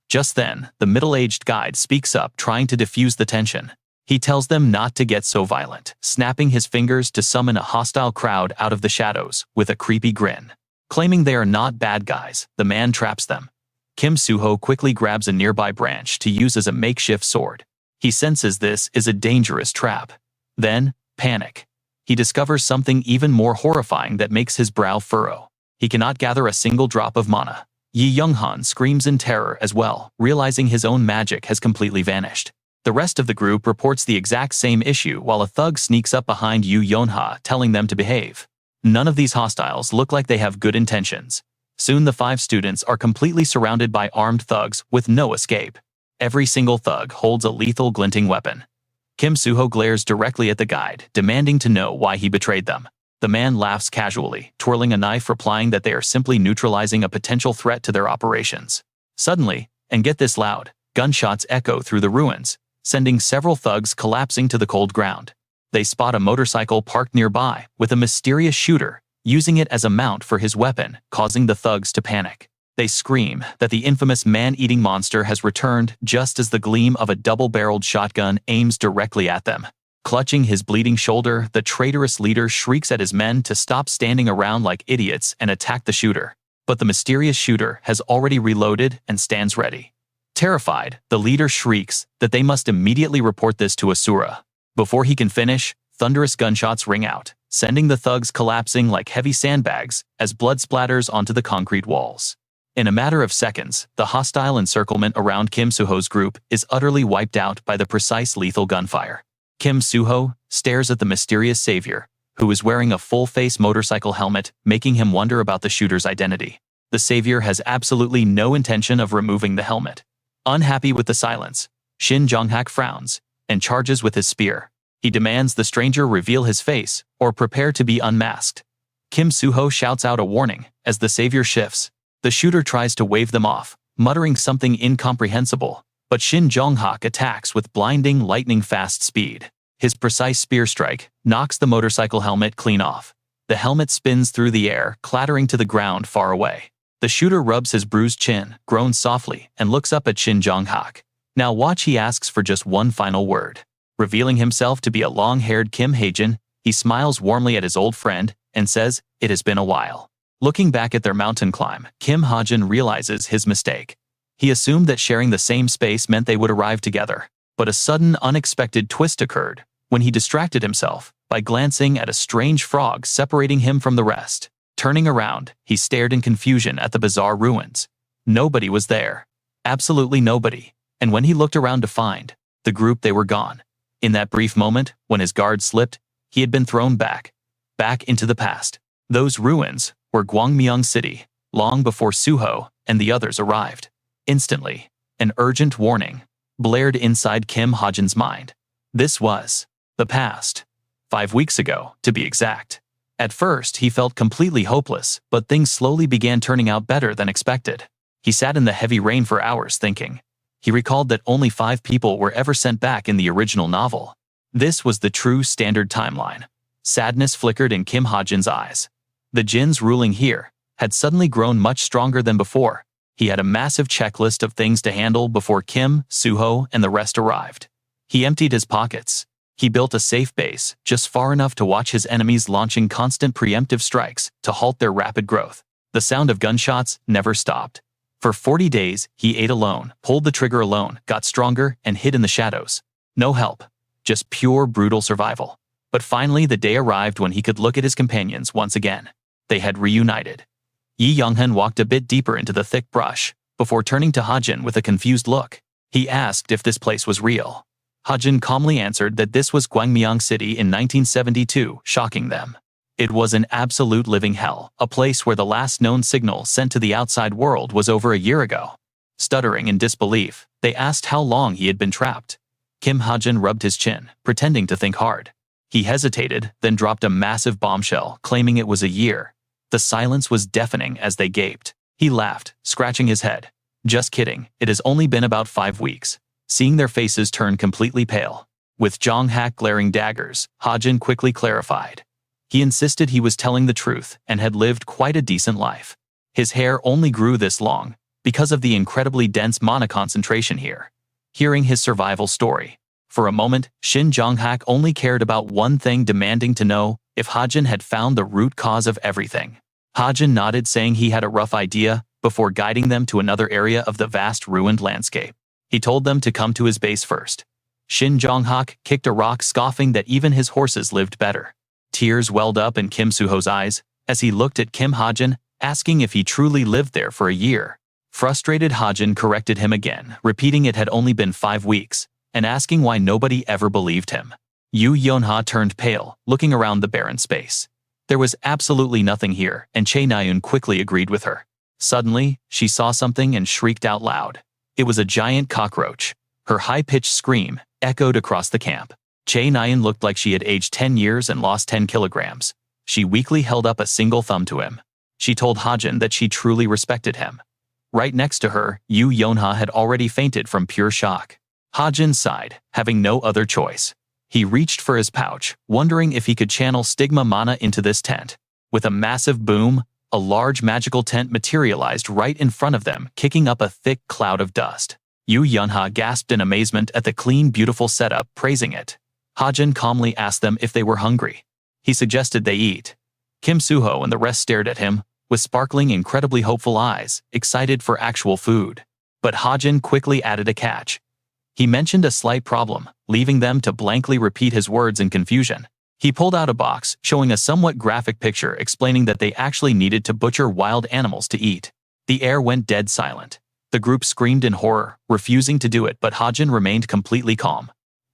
Just then, the middle-aged guide speaks up, trying to diffuse the tension. He tells them not to get so violent, snapping his fingers to summon a hostile crowd out of the shadows with a creepy grin. Claiming they are not bad guys, the man traps them. Kim Soo-ho quickly grabs a nearby branch to use as a makeshift sword. He senses this is a dangerous trap. Then, panic. He discovers something even more horrifying that makes his brow furrow. He cannot gather a single drop of mana. Yi Young-han screams in terror as well, realizing his own magic has completely vanished. The rest of the group reports the exact same issue while a thug sneaks up behind Yu Yeonha, telling them to behave. None of these hostiles look like they have good intentions. Soon the 5 students are completely surrounded by armed thugs with no escape. Every single thug holds a lethal glinting weapon. Kim Soo-ho glares directly at the guide, demanding to know why he betrayed them. The man laughs casually, twirling a knife, replying that they are simply neutralizing a potential threat to their operations. Suddenly, and get this loud, gunshots echo through the ruins, sending several thugs collapsing to the cold ground. They spot a motorcycle parked nearby, with a mysterious shooter, using it as a mount for his weapon, causing the thugs to panic. They scream that the infamous man-eating monster has returned just as the gleam of a double-barreled shotgun aims directly at them. Clutching his bleeding shoulder, the traitorous leader shrieks at his men to stop standing around like idiots and attack the shooter. But the mysterious shooter has already reloaded and stands ready. Terrified, the leader shrieks that they must immediately report this to Asura. Before he can finish, thunderous gunshots ring out, sending the thugs collapsing like heavy sandbags as blood splatters onto the concrete walls. In a matter of seconds, the hostile encirclement around Kim Soo-ho's group is utterly wiped out by the precise lethal gunfire. Kim Soo-ho stares at the mysterious savior, who is wearing a full-face motorcycle helmet, making him wonder about the shooter's identity. The savior has absolutely no intention of removing the helmet. Unhappy with the silence, Shin Jong-hak frowns and charges with his spear. He demands the stranger reveal his face or prepare to be unmasked. Kim Soo-ho shouts out a warning as the savior shifts. The shooter tries to wave them off, muttering something incomprehensible, but Shin Jong-hak attacks with blinding lightning-fast speed. His precise spear strike knocks the motorcycle helmet clean off. The helmet spins through the air, clattering to the ground far away. The shooter rubs his bruised chin, groans softly, and looks up at Shin Jong-hak. Now watch, he asks for just one final word. Revealing himself to be a long-haired Kim Hajin, he smiles warmly at his old friend and says, "It has been a while." Looking back at their mountain climb, Kim Hajin realizes his mistake. He assumed that sharing the same space meant they would arrive together, but a sudden, unexpected twist occurred when he distracted himself by glancing at a strange frog separating him from the rest. Turning around, he stared in confusion at the bizarre ruins. Nobody was there. Absolutely nobody. And when he looked around to find the group, they were gone. In that brief moment, when his guard slipped, he had been thrown back into the past. Those ruins were Gwangmyeong City, long before Suho and the others arrived. Instantly, an urgent warning blared inside Kim Hajin's mind. This was the past. 5 weeks ago, to be exact. At first, he felt completely hopeless, but things slowly began turning out better than expected. He sat in the heavy rain for hours thinking. He recalled that only 5 people were ever sent back in the original novel. This was the true standard timeline. Sadness flickered in Kim Hajin's eyes. The jinns ruling here had suddenly grown much stronger than before. He had a massive checklist of things to handle before Kim, Suho, and the rest arrived. He emptied his pockets. He built a safe base, just far enough to watch his enemies launching constant preemptive strikes to halt their rapid growth. The sound of gunshots never stopped. For 40 days, he ate alone, pulled the trigger alone, got stronger, and hid in the shadows. No help. Just pure brutal survival. But finally the day arrived when he could look at his companions once again. They had reunited. Yi Younghan walked a bit deeper into the thick brush, before turning to Hajin with a confused look. He asked if this place was real. Hajin calmly answered that this was Gwangmyeong City in 1972, shocking them. It was an absolute living hell, a place where the last known signal sent to the outside world was over a year ago. Stuttering in disbelief, they asked how long he had been trapped. Kim Hajin rubbed his chin, pretending to think hard. He hesitated, then dropped a massive bombshell, claiming it was a year. The silence was deafening as they gaped. He laughed, scratching his head. Just kidding, it has only been about 5 weeks. Seeing their faces turn completely pale. With Jong-hak glaring daggers, Hajin quickly clarified. He insisted he was telling the truth and had lived quite a decent life. His hair only grew this long because of the incredibly dense mana concentration here. Hearing his survival story, for a moment, Shin Jong-hak only cared about one thing, demanding to know if Hajin had found the root cause of everything. Hajin nodded, saying he had a rough idea, before guiding them to another area of the vast ruined landscape. He told them to come to his base first. Shin Jong-hak kicked a rock, scoffing that even his horses lived better. Tears welled up in Kim Suho's eyes as he looked at Kim Hajin, asking if he truly lived there for a year. Frustrated, Hajin corrected him again, repeating it had only been 5 weeks, and asking why nobody ever believed him. Yu Yonha turned pale, looking around the barren space. There was absolutely nothing here, and Chae Nayun quickly agreed with her. Suddenly, she saw something and shrieked out loud. It was a giant cockroach. Her high-pitched scream echoed across the camp. Chae Nayun looked like she had aged 10 years and lost 10 kilograms. She weakly held up a single thumb to him. She told Hajin that she truly respected him. Right next to her, Yu Yonha had already fainted from pure shock. Hajin sighed, having no other choice. He reached for his pouch, wondering if he could channel stigma mana into this tent. With a massive boom, a large magical tent materialized right in front of them, kicking up a thick cloud of dust. Yu Yonha gasped in amazement at the clean, beautiful setup, praising it. Hajin calmly asked them if they were hungry. He suggested they eat. Kim Suho and the rest stared at him, with sparkling, incredibly hopeful eyes, excited for actual food. But Hajin quickly added a catch. He mentioned a slight problem, leaving them to blankly repeat his words in confusion. He pulled out a box, showing a somewhat graphic picture explaining that they actually needed to butcher wild animals to eat. The air went dead silent. The group screamed in horror, refusing to do it, but Hajin remained completely calm.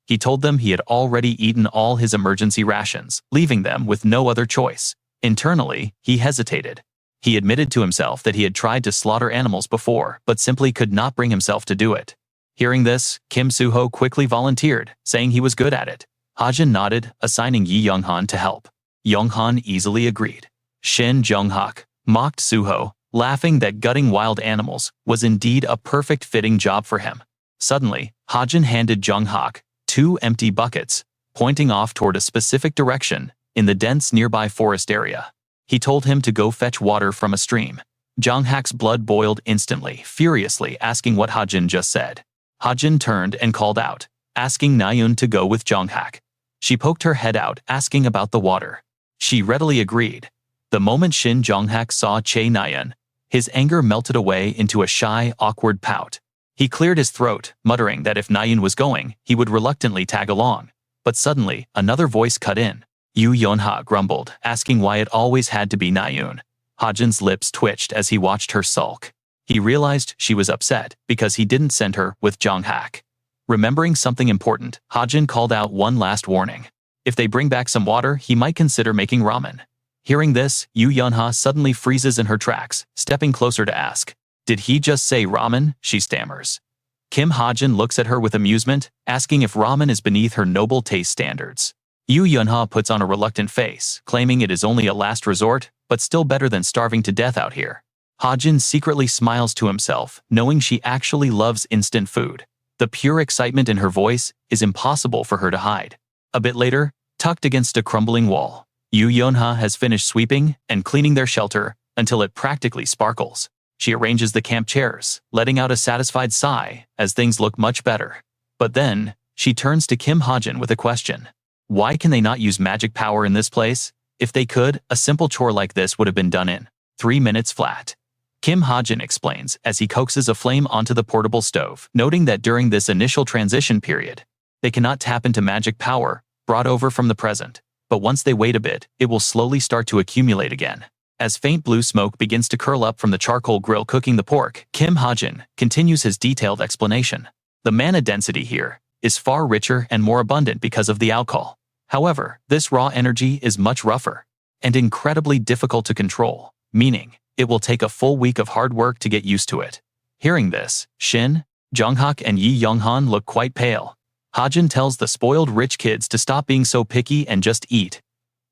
He told them he had already eaten all his emergency rations, leaving them with no other choice. Internally, he hesitated. He admitted to himself that he had tried to slaughter animals before, but simply could not bring himself to do it. Hearing this, Kim Suho quickly volunteered, saying he was good at it. Hajin nodded, assigning Yi Younghan to help. Younghan easily agreed. Shin Jong-hak mocked Suho, laughing that gutting wild animals was indeed a perfect fitting job for him. Suddenly, Hajin handed Jong-hak 2 empty buckets, pointing off toward a specific direction in the dense nearby forest area. He told him to go fetch water from a stream. Jong-hak's blood boiled instantly, furiously asking what Hajin just said. Hajin turned and called out, asking Nayun to go with Jong-hak. She poked her head out, asking about the water. She readily agreed. The moment Shin Jong-hak saw Chae Nayun, his anger melted away into a shy, awkward pout. He cleared his throat, muttering that if Nayun was going, he would reluctantly tag along. But suddenly, another voice cut in. Yu Yonha grumbled, asking why it always had to be Nayun. Hajin's lips twitched as he watched her sulk. He realized she was upset because he didn't send her with Jong-hak. Remembering something important, Hajin called out one last warning. If they bring back some water, he might consider making ramen. Hearing this, Yu Yunha suddenly freezes in her tracks, stepping closer to ask, "Did he just say ramen?" she stammers. Kim Hajin looks at her with amusement, asking if ramen is beneath her noble taste standards. Yu Yunha puts on a reluctant face, claiming it is only a last resort, but still better than starving to death out here. Hajin secretly smiles to himself, knowing she actually loves instant food. The pure excitement in her voice is impossible for her to hide. A bit later, tucked against a crumbling wall, Yu Yunha has finished sweeping and cleaning their shelter until it practically sparkles. She arranges the camp chairs, letting out a satisfied sigh as things look much better. But then, she turns to Kim Hajin with a question. Why can they not use magic power in this place? If they could, a simple chore like this would have been done in 3 minutes flat. Kim Hajin explains as he coaxes a flame onto the portable stove, noting that during this initial transition period, they cannot tap into magic power brought over from the present. But once they wait a bit, it will slowly start to accumulate again. As faint blue smoke begins to curl up from the charcoal grill cooking the pork, Kim Hajin continues his detailed explanation. The mana density here is far richer and more abundant because of the alcohol. However, this raw energy is much rougher and incredibly difficult to control, meaning it will take a full week of hard work to get used to it. Hearing this, Shin, Jonghak and Yi Younghan look quite pale. Hajin tells the spoiled rich kids to stop being so picky and just eat.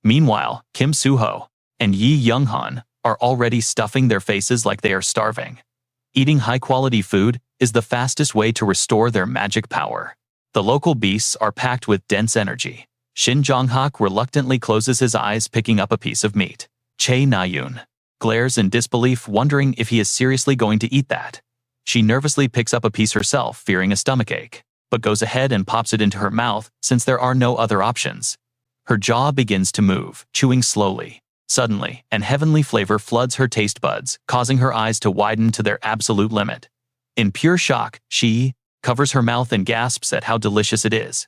Meanwhile, Kim Suho and Yi Younghan are already stuffing their faces like they are starving. Eating high-quality food is the fastest way to restore their magic power. The local beasts are packed with dense energy. Shin Jonghak reluctantly closes his eyes, picking up a piece of meat. Chae Nayun glares in disbelief, wondering if he is seriously going to eat that. She nervously picks up a piece herself, fearing a stomachache, but goes ahead and pops it into her mouth since there are no other options. Her jaw begins to move, chewing slowly. Suddenly, an heavenly flavor floods her taste buds, causing her eyes to widen to their absolute limit. In pure shock, she covers her mouth and gasps at how delicious it is.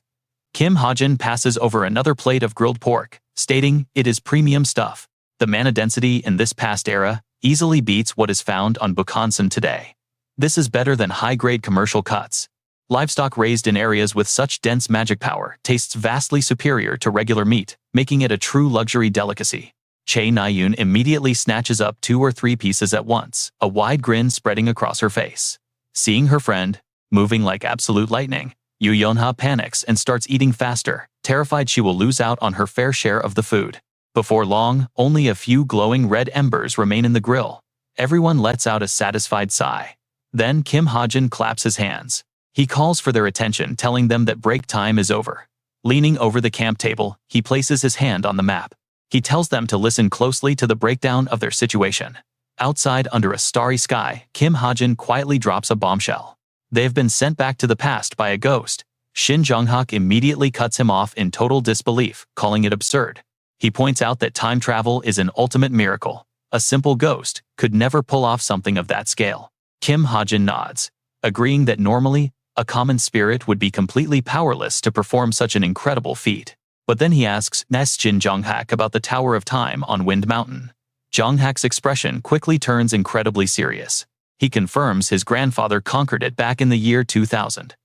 Kim Hajin passes over another plate of grilled pork, stating it is premium stuff. The mana density in this past era easily beats what is found on Bukhansan today. This is better than high-grade commercial cuts. Livestock raised in areas with such dense magic power tastes vastly superior to regular meat, making it a true luxury delicacy. Chae Nayun immediately snatches up 2 or 3 pieces at once, a wide grin spreading across her face. Seeing her friend moving like absolute lightning, Yu Yunha panics and starts eating faster, terrified she will lose out on her fair share of the food. Before long, only a few glowing red embers remain in the grill. Everyone lets out a satisfied sigh. Then Kim Hajin claps his hands. He calls for their attention, telling them that break time is over. Leaning over the camp table, he places his hand on the map. He tells them to listen closely to the breakdown of their situation. Outside, under a starry sky, Kim Hajin quietly drops a bombshell. They have been sent back to the past by a ghost. Shin Jonghak immediately cuts him off in total disbelief, calling it absurd. He points out that time travel is an ultimate miracle. A simple ghost could never pull off something of that scale. Kim Hajin nods, agreeing that normally, a common spirit would be completely powerless to perform such an incredible feat. But then he asks Shin Jonghak about the Tower of Time on Wind Mountain. Jonghak's expression quickly turns incredibly serious. He confirms his grandfather conquered it back in the year 2000.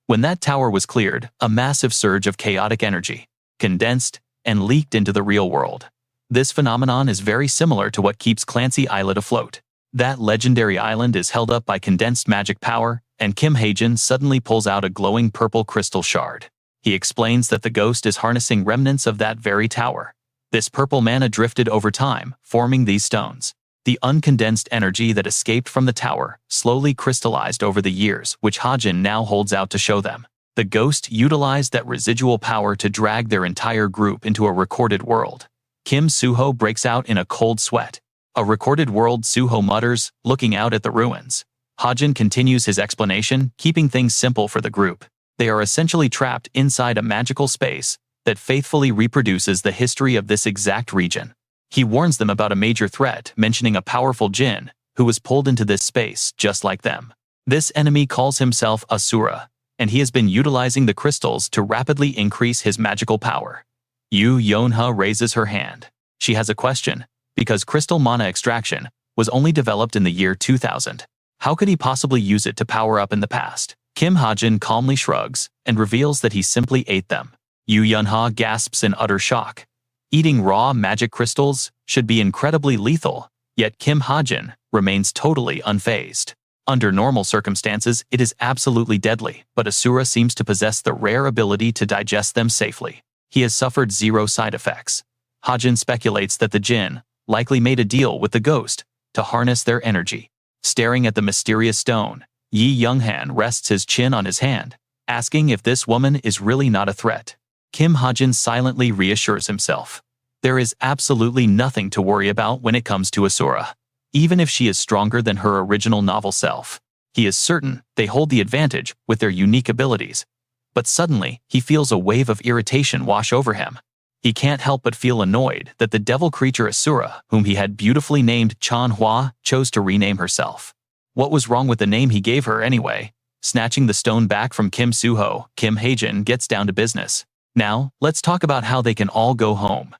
When that tower was cleared, a massive surge of chaotic energy condensed and leaked into the real world. This phenomenon is very similar to what keeps Clancy Islet afloat. That legendary island is held up by condensed magic power, and Kim Hajin suddenly pulls out a glowing purple crystal shard. He explains that the ghost is harnessing remnants of that very tower. This purple mana drifted over time, forming these stones. The uncondensed energy that escaped from the tower slowly crystallized over the years, which Hajin now holds out to show them. The ghost utilized that residual power to drag their entire group into a recorded world. Kim Suho breaks out in a cold sweat. A recorded world, Suho mutters, looking out at the ruins. Hajin continues his explanation, keeping things simple for the group. They are essentially trapped inside a magical space that faithfully reproduces the history of this exact region. He warns them about a major threat, mentioning a powerful jinn who was pulled into this space just like them. This enemy calls himself Asura, and he has been utilizing the crystals to rapidly increase his magical power. Yu Yonha raises her hand. She has a question, because crystal mana extraction was only developed in the year 2000. How could he possibly use it to power up in the past? Kim Hajin calmly shrugs and reveals that he simply ate them. Yu Yunha gasps in utter shock. Eating raw magic crystals should be incredibly lethal, yet Kim Hajin remains totally unfazed. Under normal circumstances, it is absolutely deadly, but Asura seems to possess the rare ability to digest them safely. He has suffered zero side effects. Hajin speculates that the jinn likely made a deal with the ghost to harness their energy. Staring at the mysterious stone, Yi Younghan rests his chin on his hand, asking if this woman is really not a threat. Kim Hajin silently reassures himself. There is absolutely nothing to worry about when it comes to Asura. Even if she is stronger than her original novel self, he is certain they hold the advantage with their unique abilities. But suddenly, he feels a wave of irritation wash over him. He can't help but feel annoyed that the devil creature Asura, whom he had beautifully named Chanhua, chose to rename herself. What was wrong with the name he gave her anyway? Snatching the stone back from Kim Suho, Kim Hajin gets down to business. Now, let's talk about how they can all go home.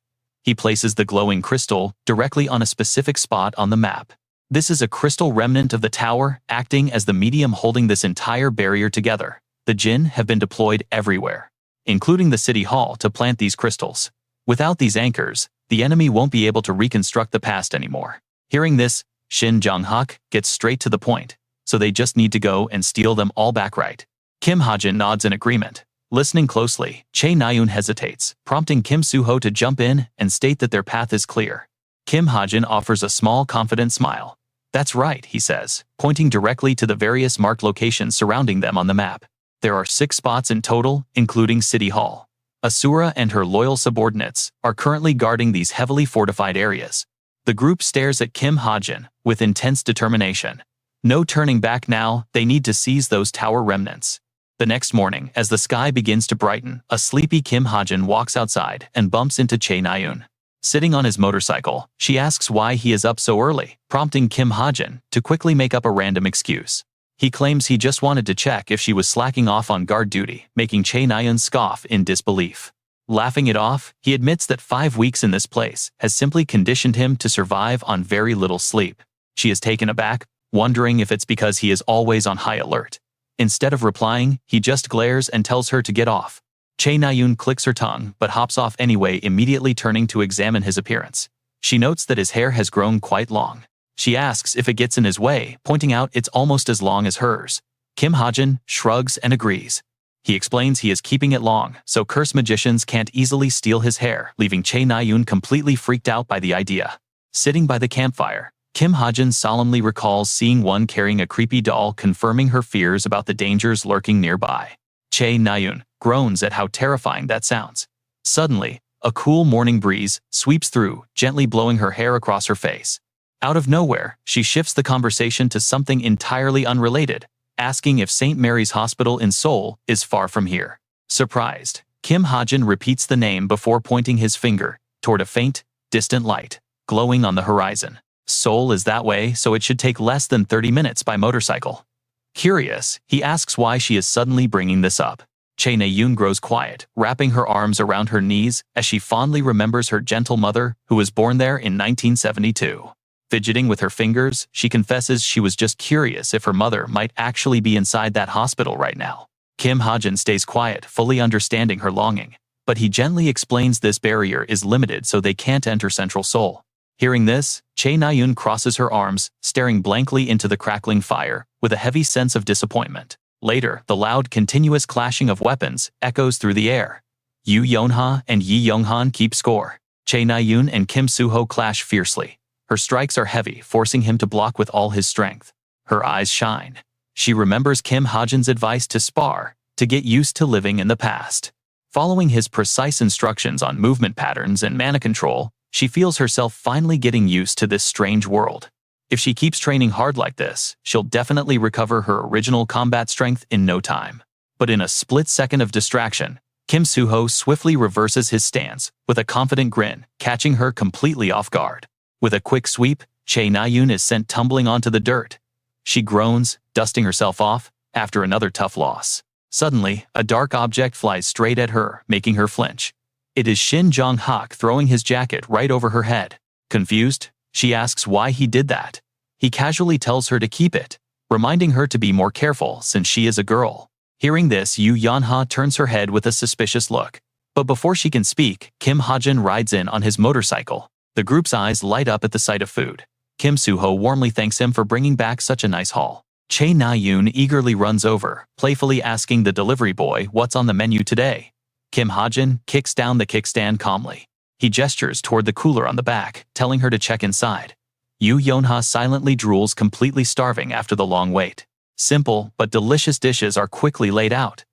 He places the glowing crystal directly on a specific spot on the map. This is a crystal remnant of the tower, acting as the medium holding this entire barrier together. The jinn have been deployed everywhere, including the city hall, to plant these crystals. Without these anchors, the enemy won't be able to reconstruct the past anymore. Hearing this, Shin Jong-hak gets straight to the point, so they just need to go and steal them all back, right? Kim Hajin nods in agreement. Listening closely, Chae Naeun hesitates, prompting Kim Suho to jump in and state that their path is clear. Kim Hajin offers a small, confident smile. That's right, he says, pointing directly to the various marked locations surrounding them on the map. There are 6 spots in total, including City Hall. Asura and her loyal subordinates are currently guarding these heavily fortified areas. The group stares at Kim Hajin with intense determination. No turning back now, they need to seize those tower remnants. The next morning, as the sky begins to brighten, a sleepy Kim Hajin walks outside and bumps into Chae Naeun. Sitting on his motorcycle, she asks why he is up so early, prompting Kim Hajin to quickly make up a random excuse. He claims he just wanted to check if she was slacking off on guard duty, making Chae Naeun scoff in disbelief. Laughing it off, he admits that 5 weeks in this place has simply conditioned him to survive on very little sleep. She is taken aback, wondering if it's because he is always on high alert. Instead of replying, he just glares and tells her to get off. Chae Naeun clicks her tongue but hops off anyway, immediately turning to examine his appearance. She notes that his hair has grown quite long. She asks if it gets in his way, pointing out it's almost as long as hers. Kim Hajin shrugs and agrees. He explains he is keeping it long, so cursed magicians can't easily steal his hair, leaving Chae Naeun completely freaked out by the idea. Sitting by the campfire, Kim Hajin solemnly recalls seeing one carrying a creepy doll, confirming her fears about the dangers lurking nearby. Chae Naeun groans at how terrifying that sounds. Suddenly, a cool morning breeze sweeps through, gently blowing her hair across her face. Out of nowhere, she shifts the conversation to something entirely unrelated, asking if St. Mary's Hospital in Seoul is far from here. Surprised, Kim Hajin repeats the name before pointing his finger toward a faint, distant light glowing on the horizon. Seoul is that way, so it should take less than 30 minutes by motorcycle. Curious, he asks why she is suddenly bringing this up. Chae Naeun grows quiet, wrapping her arms around her knees as she fondly remembers her gentle mother, who was born there in 1972. Fidgeting with her fingers, she confesses she was just curious if her mother might actually be inside that hospital right now. Kim Hajin stays quiet, fully understanding her longing, but he gently explains this barrier is limited so they can't enter Central Seoul. Hearing this, Chae Naeun crosses her arms, staring blankly into the crackling fire, with a heavy sense of disappointment. Later, the loud, continuous clashing of weapons echoes through the air. Yu Yonha and Yi Younghan keep score. Chae Naeun and Kim Suho clash fiercely. Her strikes are heavy, forcing him to block with all his strength. Her eyes shine. She remembers Kim Hajin's advice to spar, to get used to living in the past. Following his precise instructions on movement patterns and mana control, she feels herself finally getting used to this strange world. If she keeps training hard like this, she'll definitely recover her original combat strength in no time. But in a split second of distraction, Kim Suho swiftly reverses his stance, with a confident grin, catching her completely off guard. With a quick sweep, Chae Naeun is sent tumbling onto the dirt. She groans, dusting herself off, after another tough loss. Suddenly, a dark object flies straight at her, making her flinch. It is Shin Jong-hak throwing his jacket right over her head. Confused, she asks why he did that. He casually tells her to keep it, reminding her to be more careful since she is a girl. Hearing this, Yu Yanha turns her head with a suspicious look. But before she can speak, Kim Hajin rides in on his motorcycle. The group's eyes light up at the sight of food. Kim Suho warmly thanks him for bringing back such a nice haul. Chae Na-yoon eagerly runs over, playfully asking the delivery boy what's on the menu today. Kim Hajin kicks down the kickstand calmly. He gestures toward the cooler on the back, telling her to check inside. Yoo Yeonha silently drools, completely starving after the long wait. Simple but delicious dishes are quickly laid out.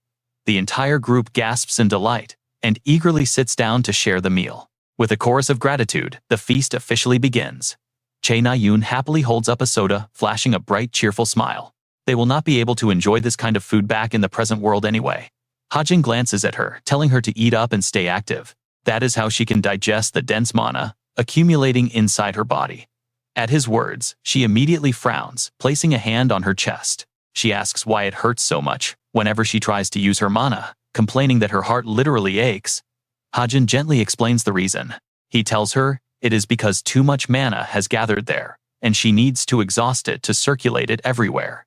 The entire group gasps in delight and eagerly sits down to share the meal. With a chorus of gratitude, the feast officially begins. Chae Na-yoon happily holds up a soda, flashing a bright, cheerful smile. They will not be able to enjoy this kind of food back in the present world anyway. Hajin glances at her, telling her to eat up and stay active. That is how she can digest the dense mana accumulating inside her body. At his words, she immediately frowns, placing a hand on her chest. She asks why it hurts so much whenever she tries to use her mana, complaining that her heart literally aches. Hajin gently explains the reason. He tells her it is because too much mana has gathered there, and she needs to exhaust it to circulate it everywhere.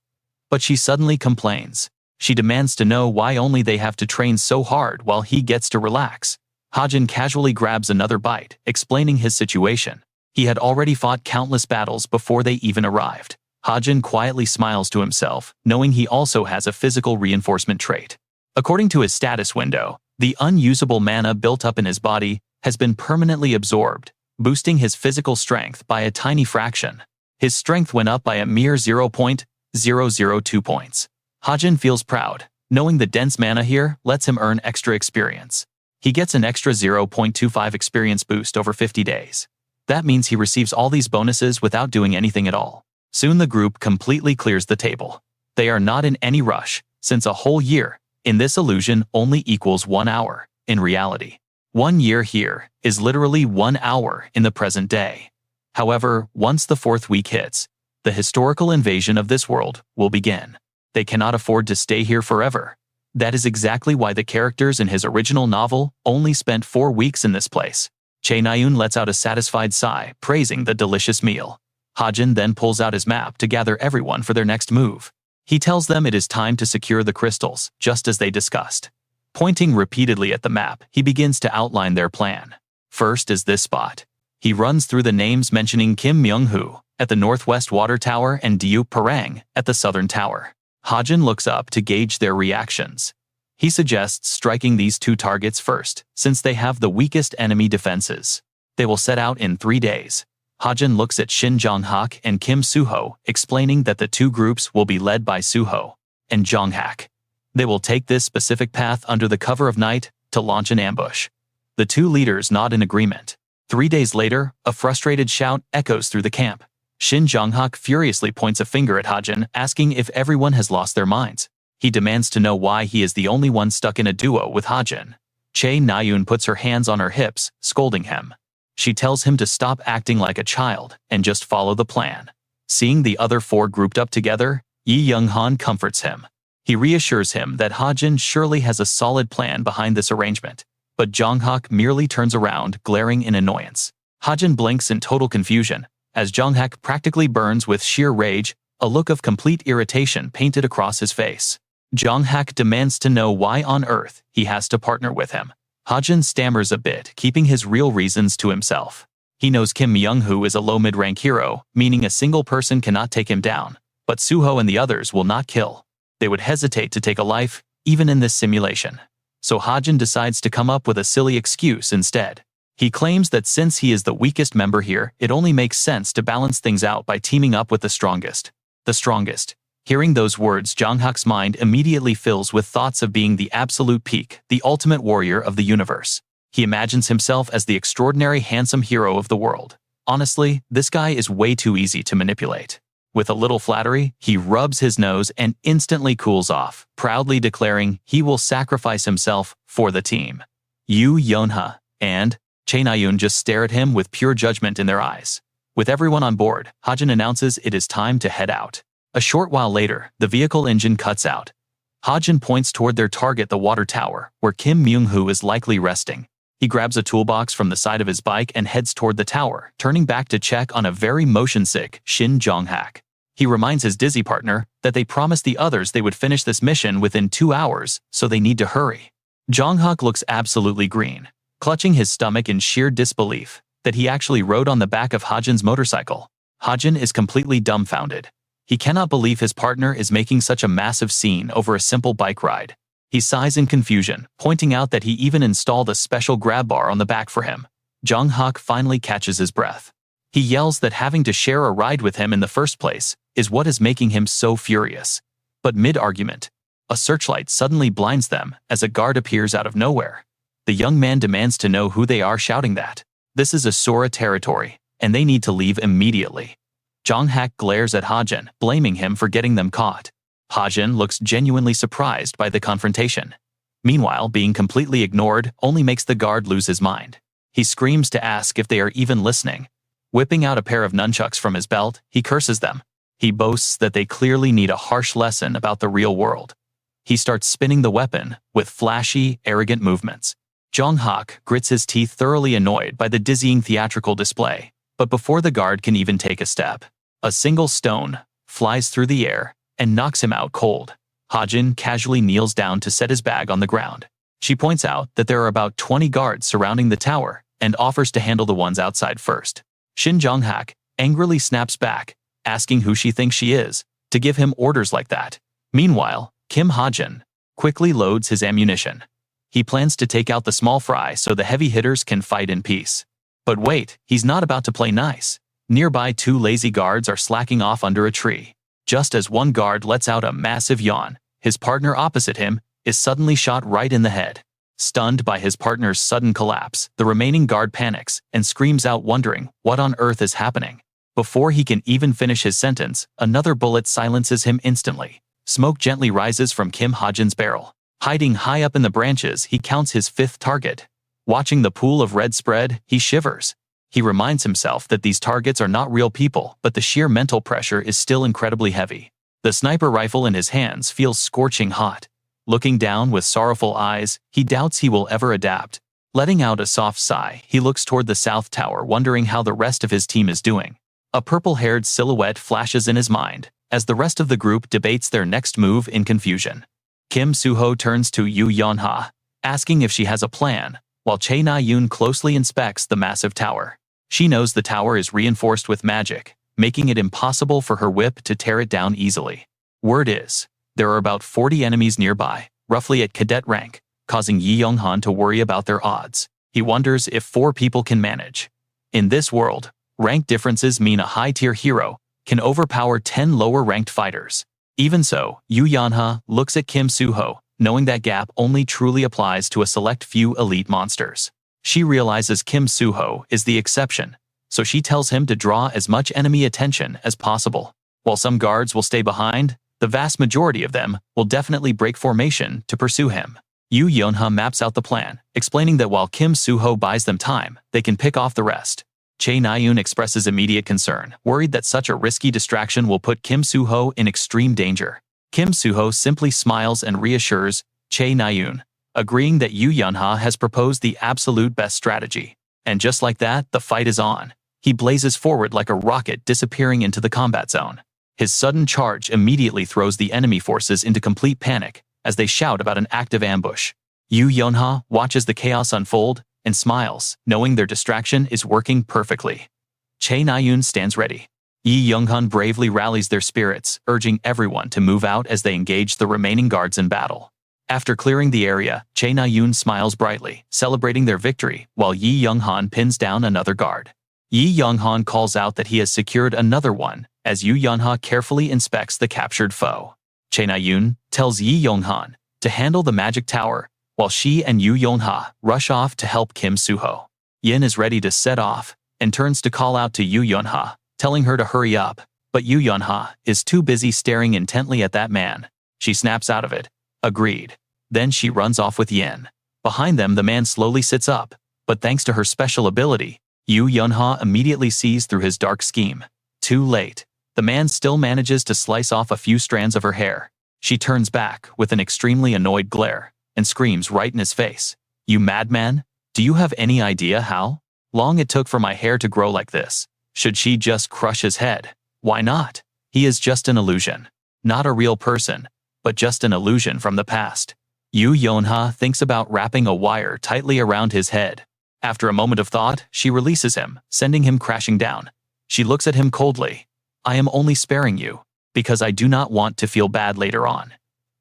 But she suddenly complains. She demands to know why only they have to train so hard while he gets to relax. Hajin casually grabs another bite, explaining his situation. He had already fought countless battles before they even arrived. Hajin quietly smiles to himself, knowing he also has a physical reinforcement trait. According to his status window, the unusable mana built up in his body has been permanently absorbed, boosting his physical strength by a tiny fraction. His strength went up by a mere 0.002 points. Hajin feels proud, knowing the dense mana here lets him earn extra experience. He gets an extra 0.25 experience boost over 50 days. That means he receives all these bonuses without doing anything at all. Soon the group completely clears the table. They are not in any rush, since a whole year in this illusion only equals 1 hour. In reality, 1 year here is literally 1 hour in the present day. However, once the 4th week hits, the historical invasion of this world will begin. They cannot afford to stay here forever. That is exactly why the characters in his original novel only spent 4 weeks in this place. Chae Na-yoon lets out a satisfied sigh, praising the delicious meal. Hajin then pulls out his map to gather everyone for their next move. He tells them it is time to secure the crystals, just as they discussed. Pointing repeatedly at the map, he begins to outline their plan. First is this spot. He runs through the names, mentioning Kim Myung-hoo at the northwest water tower and Diu Parang at the southern tower. Hajin looks up to gauge their reactions. He suggests striking these 2 targets first, since they have the weakest enemy defenses. They will set out in 3 days. Hajin looks at Shin Jong-hak and Kim Suho, explaining that the 2 groups will be led by Suho and Jong-hak. They will take this specific path under the cover of night to launch an ambush. The 2 leaders nod in agreement. 3 days later, a frustrated shout echoes through the camp. Shin Jong-hak furiously points a finger at Hajin, asking if everyone has lost their minds. He demands to know why he is the only one stuck in a duo with Hajin. Chae Na-yoon puts her hands on her hips, scolding him. She tells him to stop acting like a child and just follow the plan. Seeing the other 4 grouped up together, Yi Young-han comforts him. He reassures him that Hajin surely has a solid plan behind this arrangement, but Jong-hak merely turns around, glaring in annoyance. Hajin blinks in total confusion, as Jong-hak practically burns with sheer rage, a look of complete irritation painted across his face. Jong-hak demands to know why on earth he has to partner with him. Hajin stammers a bit, keeping his real reasons to himself. He knows Kim Myung-hoo is a low mid-rank hero, meaning a single person cannot take him down, but Suho and the others will not kill. They would hesitate to take a life, even in this simulation. So Hajin decides to come up with a silly excuse instead. He claims that since he is the weakest member here, it only makes sense to balance things out by teaming up with the strongest. The strongest. Hearing those words, Jong-hak's mind immediately fills with thoughts of being the absolute peak, the ultimate warrior of the universe. He imagines himself as the extraordinary handsome hero of the world. Honestly, this guy is way too easy to manipulate. With a little flattery, he rubs his nose and instantly cools off, proudly declaring he will sacrifice himself for the team. Yoo Yeonha and Chae Na-yoon just stare at him with pure judgment in their eyes. With everyone on board, Hajin announces it is time to head out. A short while later, the vehicle engine cuts out. Hajin points toward their target, the water tower, where Kim Myung-hoo is likely resting. He grabs a toolbox from the side of his bike and heads toward the tower, turning back to check on a very motion-sick Shin Jong-hak. He reminds his dizzy partner that they promised the others they would finish this mission within 2 hours, so they need to hurry. Jong-hak looks absolutely green, clutching his stomach in sheer disbelief that he actually rode on the back of Hajin's motorcycle. Hajin is completely dumbfounded. He cannot believe his partner is making such a massive scene over a simple bike ride. He sighs in confusion, pointing out that he even installed a special grab bar on the back for him. Jong-hak finally catches his breath. He yells that having to share a ride with him in the first place is what is making him so furious. But mid-argument, a searchlight suddenly blinds them as a guard appears out of nowhere. The young man demands to know who they are, shouting that this is Asura territory, and they need to leave immediately. Jong-hak glares at Hajin, blaming him for getting them caught. Hajin looks genuinely surprised by the confrontation. Meanwhile, being completely ignored only makes the guard lose his mind. He screams to ask if they are even listening. Whipping out a pair of nunchucks from his belt, he curses them. He boasts that they clearly need a harsh lesson about the real world. He starts spinning the weapon with flashy, arrogant movements. Jong-hak grits his teeth, thoroughly annoyed by the dizzying theatrical display. But before the guard can even take a step, a single stone flies through the air and knocks him out cold. Hajin casually kneels down to set his bag on the ground. She points out that there are about 20 guards surrounding the tower and offers to handle the ones outside first. Shin Jong-hak angrily snaps back, asking who she thinks she is to give him orders like that. Meanwhile, Kim Hajin quickly loads his ammunition. He plans to take out the small fry so the heavy hitters can fight in peace. But wait, he's not about to play nice. Nearby, 2 lazy guards are slacking off under a tree. Just as one guard lets out a massive yawn, his partner opposite him is suddenly shot right in the head. Stunned by his partner's sudden collapse, the remaining guard panics and screams out, wondering what on earth is happening. Before he can even finish his sentence, another bullet silences him instantly. Smoke gently rises from Kim Hajin's barrel. Hiding high up in the branches, he counts his 5th target. Watching the pool of red spread, he shivers. He reminds himself that these targets are not real people, but the sheer mental pressure is still incredibly heavy. The sniper rifle in his hands feels scorching hot. Looking down with sorrowful eyes, he doubts he will ever adapt. Letting out a soft sigh, he looks toward the south tower, wondering how the rest of his team is doing. A purple-haired silhouette flashes in his mind as the rest of the group debates their next move in confusion. Kim Soo-ho turns to Yoo Yeon-ha, asking if she has a plan, while Chae Na-yoon closely inspects the massive tower. She knows the tower is reinforced with magic, making it impossible for her whip to tear it down easily. Word is, there are about 40 enemies nearby, roughly at cadet rank, causing Yi Young-han to worry about their odds. He wonders if 4 people can manage. In this world, rank differences mean a high-tier hero can overpower 10 lower-ranked fighters. Even so, Yoo Yeon-ha looks at Kim Soo-ho, knowing that gap only truly applies to a select few elite monsters. She realizes Kim Soo-ho is the exception, so she tells him to draw as much enemy attention as possible. While some guards will stay behind, the vast majority of them will definitely break formation to pursue him. Yoo Yeon-ha maps out the plan, explaining that while Kim Soo-ho buys them time, they can pick off the rest. Chae Na-yoon expresses immediate concern, worried that such a risky distraction will put Kim Soo-ho in extreme danger. Kim Soo-ho simply smiles and reassures Chae Na-yoon, agreeing that Yoo Yeon-ha has proposed the absolute best strategy. And just like that, the fight is on. He blazes forward like a rocket, disappearing into the combat zone. His sudden charge immediately throws the enemy forces into complete panic as they shout about an active ambush. Yoo Yeon-ha watches the chaos unfold and smiles, knowing their distraction is working perfectly. Chae Na-yoon stands ready. Yi Young-han bravely rallies their spirits, urging everyone to move out as they engage the remaining guards in battle. After clearing the area, Chae Na-yoon smiles brightly, celebrating their victory, while Yi Young-han pins down another guard. Yi Young-han calls out that he has secured another one, as Yoo Yeon-ha carefully inspects the captured foe. Chae Na-yoon tells Yi Young-han to handle the magic tower, while she and Yoo Yeon-ha rush off to help Kim Soo-ho. Yin is ready to set off, and turns to call out to Yoo Yeon-ha, telling her to hurry up, but Yoo Yeon-ha is too busy staring intently at that man. She snaps out of it. Agreed. Then she runs off with Yin. Behind them, the man slowly sits up, but thanks to her special ability, Yoo Yeon-ha immediately sees through his dark scheme. Too late. The man still manages to slice off a few strands of her hair. She turns back with an extremely annoyed glare and screams right in his face. "You madman? Do you have any idea how long it took for my hair to grow like this? Should she just crush his head? Why not? He is just an illusion. Not a real person, but just an illusion from the past." Yu Yonha thinks about wrapping a wire tightly around his head. After a moment of thought, she releases him, sending him crashing down. She looks at him coldly. I am only sparing you, because I do not want to feel bad later on.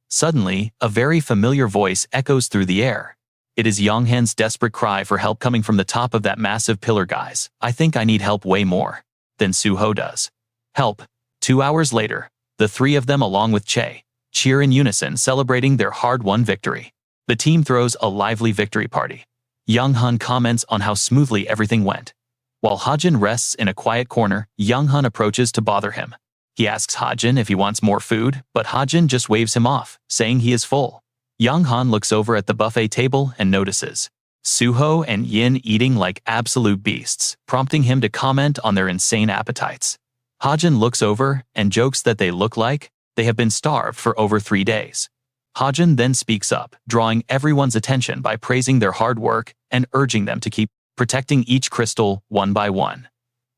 Suddenly, a very familiar voice echoes through the air. It is Yonghan's desperate cry for help coming from the top of that massive pillar. Guys, I think I need help way more than Suho does. Help. 2 hours later, the three of them along with Che cheer in unison, celebrating their hard-won victory. The team throws a lively victory party. Yonghan comments on how smoothly everything went. While Hajin rests in a quiet corner, Yonghan approaches to bother him. He asks Hajin if he wants more food, but Hajin just waves him off, saying he is full. Yonghan looks over at the buffet table and notices Suho and Yin eating like absolute beasts, prompting him to comment on their insane appetites. Hajin looks over and jokes that they look like they have been starved for over 3 days. Hajin then speaks up, drawing everyone's attention by praising their hard work and urging them to keep protecting each crystal one by one.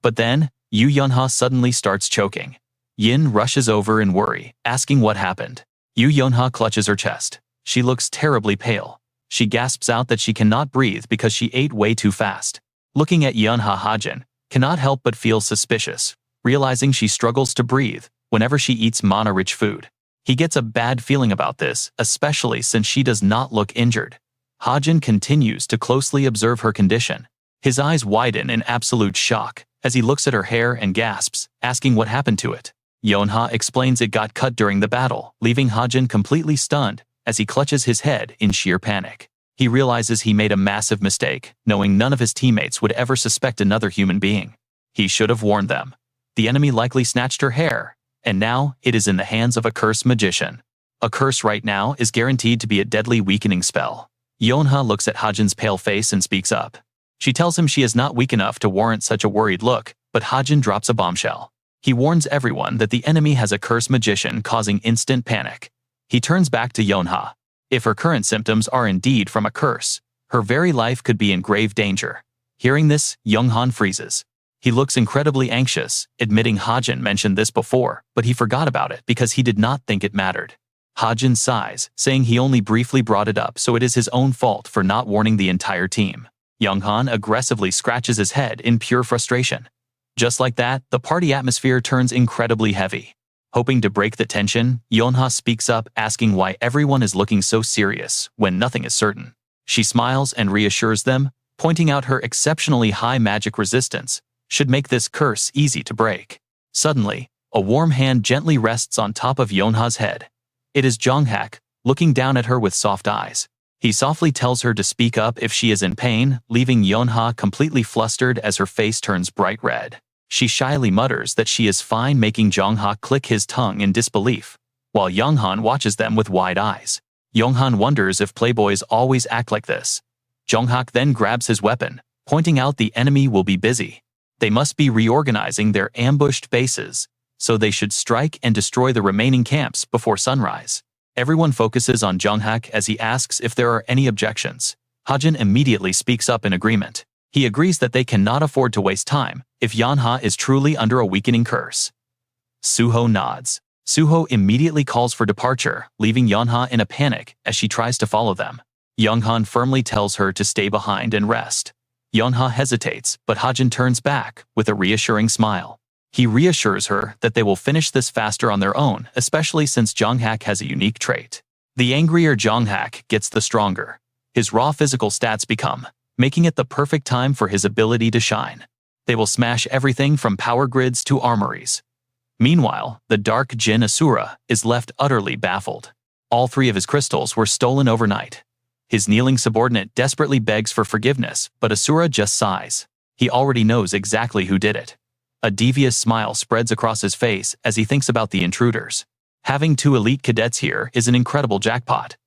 But then, Yu Yonha suddenly starts choking. Yin rushes over in worry, asking what happened. Yu Yonha clutches her chest. She looks terribly pale. She gasps out that she cannot breathe because she ate way too fast. Looking at Yonha, Hajin cannot help but feel suspicious, realizing she struggles to breathe whenever she eats mana-rich food. He gets a bad feeling about this, especially since she does not look injured. Hajin continues to closely observe her condition. His eyes widen in absolute shock as he looks at her hair and gasps, asking what happened to it. Yonha explains it got cut during the battle, leaving Hajin completely stunned as he clutches his head in sheer panic. He realizes he made a massive mistake, knowing none of his teammates would ever suspect another human being. He should have warned them. The enemy likely snatched her hair, and now it is in the hands of a cursed magician. A curse right now is guaranteed to be a deadly weakening spell. Yonha looks at Hajin's pale face and speaks up. She tells him she is not weak enough to warrant such a worried look, but Hajin drops a bombshell. He warns everyone that the enemy has a cursed magician causing instant panic. He turns back to Yonha. If her current symptoms are indeed from a curse, her very life could be in grave danger. Hearing this, Yonghan freezes. He looks incredibly anxious, admitting Hajin mentioned this before, but he forgot about it because he did not think it mattered. Hajin sighs, saying he only briefly brought it up, so it is his own fault for not warning the entire team. Yonghan aggressively scratches his head in pure frustration. Just like that, the party atmosphere turns incredibly heavy. Hoping to break the tension, Yonha speaks up, asking why everyone is looking so serious when nothing is certain. She smiles and reassures them, pointing out her exceptionally high magic resistance should make this curse easy to break. Suddenly, a warm hand gently rests on top of Yonha's head. It is Jonghak, looking down at her with soft eyes. He softly tells her to speak up if she is in pain, leaving Yonha completely flustered as her face turns bright red. She shyly mutters that she is fine, making Jonghak click his tongue in disbelief, while Yonghan watches them with wide eyes. Yonghan wonders if playboys always act like this. Jonghak then grabs his weapon, pointing out the enemy will be busy. They must be reorganizing their ambushed bases, so they should strike and destroy the remaining camps before sunrise. Everyone focuses on Jonghak as he asks if there are any objections. Hajin immediately speaks up in agreement. He agrees that they cannot afford to waste time if Yonha is truly under a weakening curse. Suho nods. Suho immediately calls for departure, leaving Yonha in a panic as she tries to follow them. Yonghan firmly tells her to stay behind and rest. Yonha hesitates, but Hajin turns back with a reassuring smile. He reassures her that they will finish this faster on their own, especially since Jonghak has a unique trait. The angrier Jonghak gets, the stronger his raw physical stats become, making it the perfect time for his ability to shine. They will smash everything from power grids to armories. Meanwhile, the dark Jin Asura is left utterly baffled. All 3 of his crystals were stolen overnight. His kneeling subordinate desperately begs for forgiveness, but Asura just sighs. He already knows exactly who did it. A devious smile spreads across his face as he thinks about the intruders. Having 2 elite cadets here is an incredible jackpot.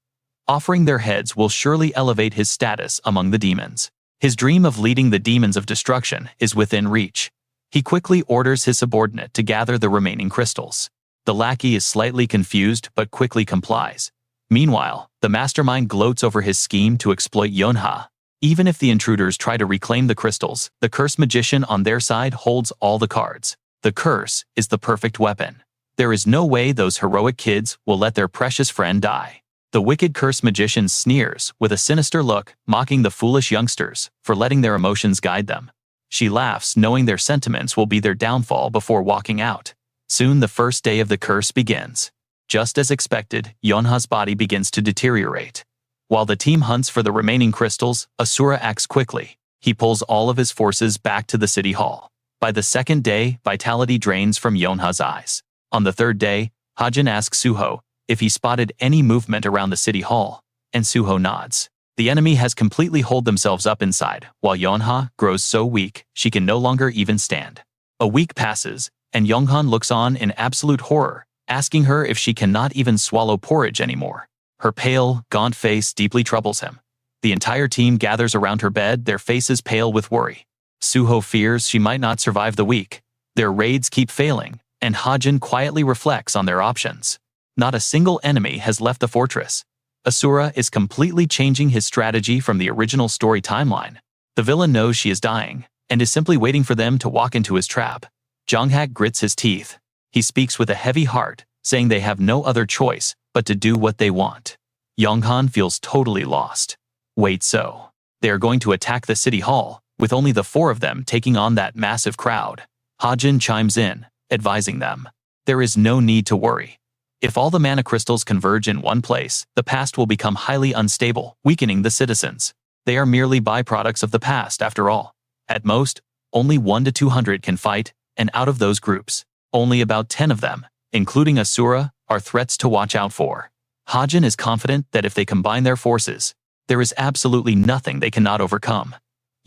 Offering their heads will surely elevate his status among the demons. His dream of leading the demons of destruction is within reach. He quickly orders his subordinate to gather the remaining crystals. The lackey is slightly confused but quickly complies. Meanwhile, the mastermind gloats over his scheme to exploit Yonha. Even if the intruders try to reclaim the crystals, the cursed magician on their side holds all the cards. The curse is the perfect weapon. There is no way those heroic kids will let their precious friend die. The wicked cursed magician sneers with a sinister look, mocking the foolish youngsters for letting their emotions guide them. She laughs, knowing their sentiments will be their downfall before walking out. Soon the first day of the curse begins. Just as expected, Yonha's body begins to deteriorate. While the team hunts for the remaining crystals, Asura acts quickly. He pulls all of his forces back to the city hall. By the second day, vitality drains from Yonha's eyes. On the third day, Hajin asks Suho if he spotted any movement around the city hall, and Suho nods. The enemy has completely holed themselves up inside, while Yonha grows so weak she can no longer even stand. A week passes, and Yonghan looks on in absolute horror, asking her if she cannot even swallow porridge anymore. Her pale, gaunt face deeply troubles him. The entire team gathers around her bed, their faces pale with worry. Suho fears she might not survive the week. Their raids keep failing, and Hajin quietly reflects on their options. Not a single enemy has left the fortress. Asura is completely changing his strategy from the original story timeline. The villain knows she is dying, and is simply waiting for them to walk into his trap. Jonghak grits his teeth. He speaks with a heavy heart, saying they have no other choice but to do what they want. Yonghan feels totally lost. Wait, so they are going to attack the city hall, with only the four of them taking on that massive crowd. Hajin chimes in, advising them. There is no need to worry. If all the mana crystals converge in one place, the past will become highly unstable, weakening the citizens. They are merely byproducts of the past after all. At most, only 1 to 200 can fight, and out of those groups, only about 10 of them, including Asura, are threats to watch out for. Hajin is confident that if they combine their forces, there is absolutely nothing they cannot overcome.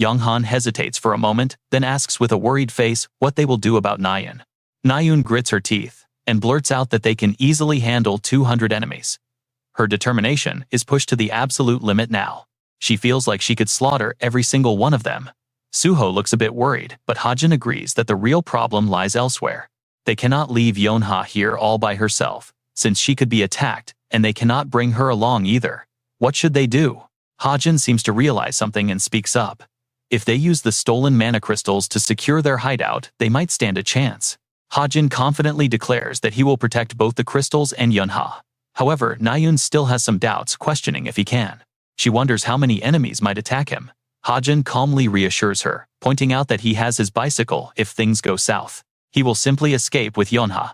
Yonghan hesitates for a moment, then asks with a worried face what they will do about Nayun. Nayun grits her teeth and blurts out that they can easily handle 200 enemies. Her determination is pushed to the absolute limit now. She feels like she could slaughter every single one of them. Suho looks a bit worried, but Hajin agrees that the real problem lies elsewhere. They cannot leave Yonha here all by herself, since she could be attacked, and they cannot bring her along either. What should they do? Hajin seems to realize something and speaks up. If they use the stolen mana crystals to secure their hideout, they might stand a chance. Hajin confidently declares that he will protect both the crystals and Yonha. However, Nayun still has some doubts, questioning if he can. She wonders how many enemies might attack him. Hajin calmly reassures her, pointing out that he has his bicycle if things go south. He will simply escape with Yonha.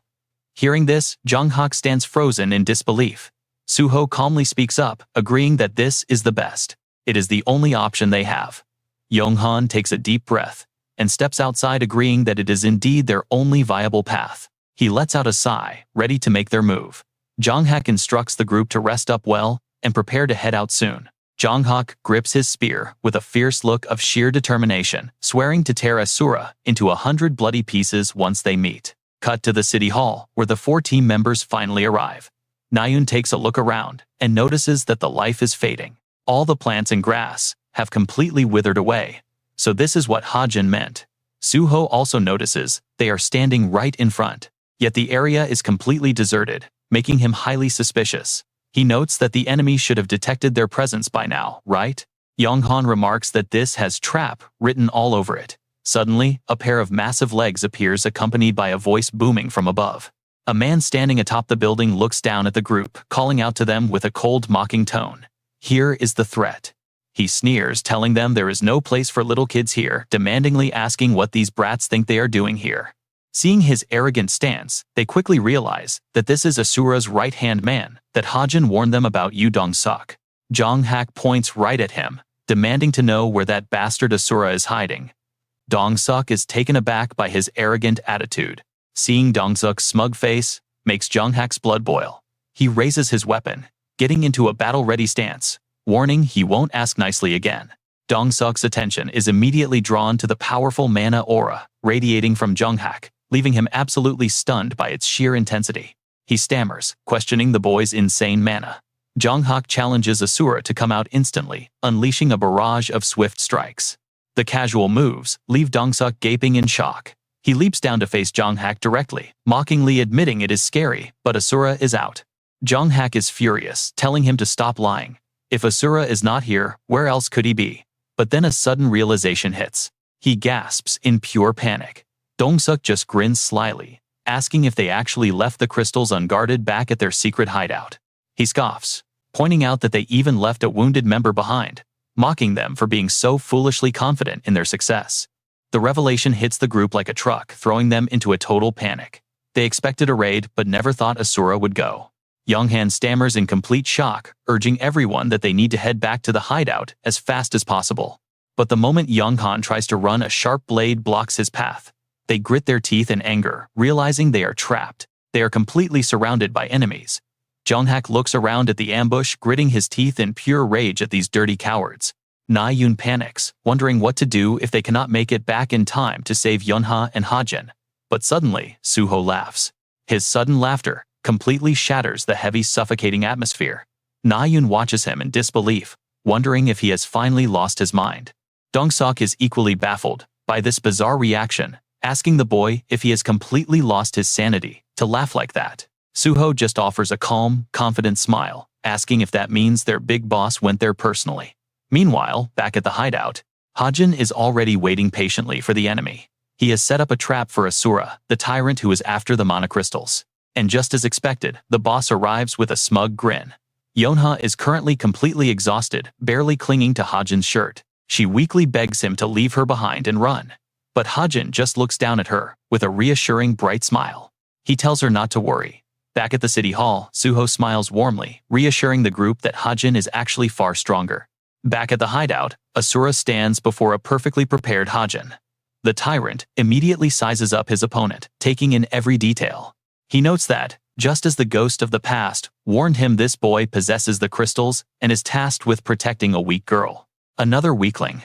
Hearing this, Jonghak stands frozen in disbelief. Suho calmly speaks up, agreeing that this is the best. It is the only option they have. Yonghan takes a deep breath and steps outside, agreeing that it is indeed their only viable path. He lets out a sigh, ready to make their move. Jonghak instructs the group to rest up well and prepare to head out soon. Jonghak grips his spear with a fierce look of sheer determination, swearing to tear Asura into 100 bloody pieces once they meet. Cut to the city hall, where the 4 team members finally arrive. Nayun takes a look around and notices that the life is fading. All the plants and grass have completely withered away. So this is what Hajin meant. Suho also notices they are standing right in front, yet the area is completely deserted, making him highly suspicious. He notes that the enemy should have detected their presence by now, right? Yonghan remarks that this has trap written all over it. Suddenly, a pair of massive legs appears, accompanied by a voice booming from above. A man standing atop the building looks down at the group, calling out to them with a cold, mocking tone. Here is the threat. He sneers, telling them there is no place for little kids here, demandingly asking what these brats think they are doing here. Seeing his arrogant stance, they quickly realize that this is Asura's right-hand man that Hajin warned them about, Yu Dong-suk. Jonghak points right at him, demanding to know where that bastard Asura is hiding. Dong-suk is taken aback by his arrogant attitude. Seeing Dong-suk's smug face makes Jonghak's blood boil. He raises his weapon, getting into a battle-ready stance, warning he won't ask nicely again. Dong-suk's attention is immediately drawn to the powerful mana aura radiating from Jonghak, leaving him absolutely stunned by its sheer intensity. He stammers, questioning the boy's insane mana. Jonghak challenges Asura to come out instantly, unleashing a barrage of swift strikes. The casual moves leave Dong-suk gaping in shock. He leaps down to face Jonghak directly, mockingly admitting it is scary, but Asura is out. Jonghak is furious, telling him to stop lying. If Asura is not here, where else could he be? But then a sudden realization hits. He gasps in pure panic. Dong-suk just grins slyly, asking if they actually left the crystals unguarded back at their secret hideout. He scoffs. pointing out that they even left a wounded member behind, mocking them for being so foolishly confident in their success. The revelation hits the group like a truck, throwing them into a total panic. They expected a raid, but never thought Asura would go. Younghan stammers in complete shock, urging everyone that they need to head back to the hideout as fast as possible. But the moment Younghan tries to run, a sharp blade blocks his path. They grit their teeth in anger, realizing they are trapped. They are completely surrounded by enemies. Jonghak looks around at the ambush, gritting his teeth in pure rage at these dirty cowards. Na-yoon panics, wondering what to do if they cannot make it back in time to save Yunha and Hajin. But suddenly, Suho laughs. His sudden laughter completely shatters the heavy, suffocating atmosphere. Na-yoon watches him in disbelief, wondering if he has finally lost his mind. Dong-sok is equally baffled by this bizarre reaction, asking the boy if he has completely lost his sanity to laugh like that. Suho just offers a calm, confident smile, asking if that means their big boss went there personally. Meanwhile, back at the hideout, Hajin is already waiting patiently for the enemy. He has set up a trap for Asura, the tyrant who is after the mana crystals. And just as expected, the boss arrives with a smug grin. Yonha is currently completely exhausted, barely clinging to Hajin's shirt. She weakly begs him to leave her behind and run. But Hajin just looks down at her, with a reassuring bright smile. He tells her not to worry. Back at the city hall, Suho smiles warmly, reassuring the group that Hajin is actually far stronger. Back at the hideout, Asura stands before a perfectly prepared Hajin. The tyrant immediately sizes up his opponent, taking in every detail. He notes that, just as the ghost of the past warned him, this boy possesses the crystals and is tasked with protecting a weak girl. Another weakling.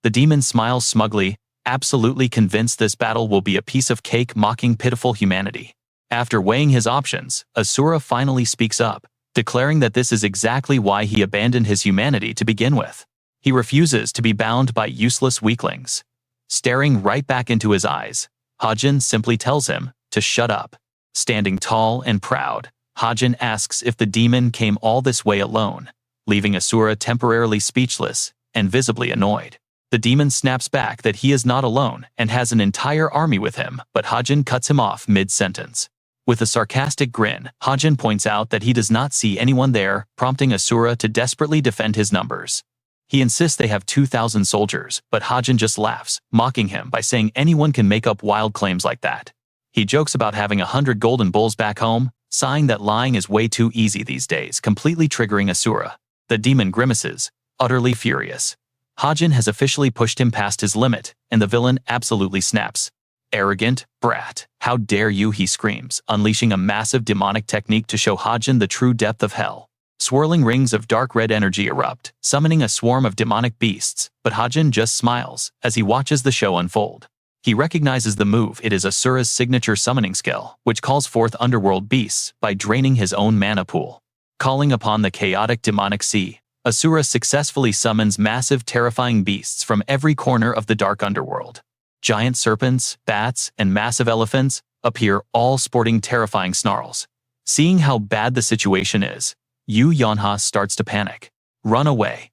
The demon smiles smugly, absolutely convinced this battle will be a piece of cake, mocking pitiful humanity. After weighing his options, Asura finally speaks up, declaring that this is exactly why he abandoned his humanity to begin with. He refuses to be bound by useless weaklings. Staring right back into his eyes, Hajin simply tells him to shut up. Standing tall and proud, Hajin asks if the demon came all this way alone, leaving Asura temporarily speechless and visibly annoyed. The demon snaps back that he is not alone and has an entire army with him, but Hajin cuts him off mid-sentence. With a sarcastic grin, Hajin points out that he does not see anyone there, prompting Asura to desperately defend his numbers. He insists they have 2,000 soldiers, but Hajin just laughs, mocking him by saying anyone can make up wild claims like that. He jokes about having 100 golden bulls back home, sighing that lying is way too easy these days, completely triggering Asura. The demon grimaces, utterly furious. Hajin has officially pushed him past his limit, and the villain absolutely snaps. "Arrogant brat, how dare you," he screams, unleashing a massive demonic technique to show Hajin the true depth of hell. Swirling rings of dark red energy erupt, summoning a swarm of demonic beasts, but Hajin just smiles as he watches the show unfold. He recognizes the move. It is Asura's signature summoning skill, which calls forth underworld beasts by draining his own mana pool. Calling upon the chaotic demonic sea, Asura successfully summons massive terrifying beasts from every corner of the dark underworld. Giant serpents, bats, and massive elephants appear, all sporting terrifying snarls. Seeing how bad the situation is, Yu Yonha starts to panic. "Run away."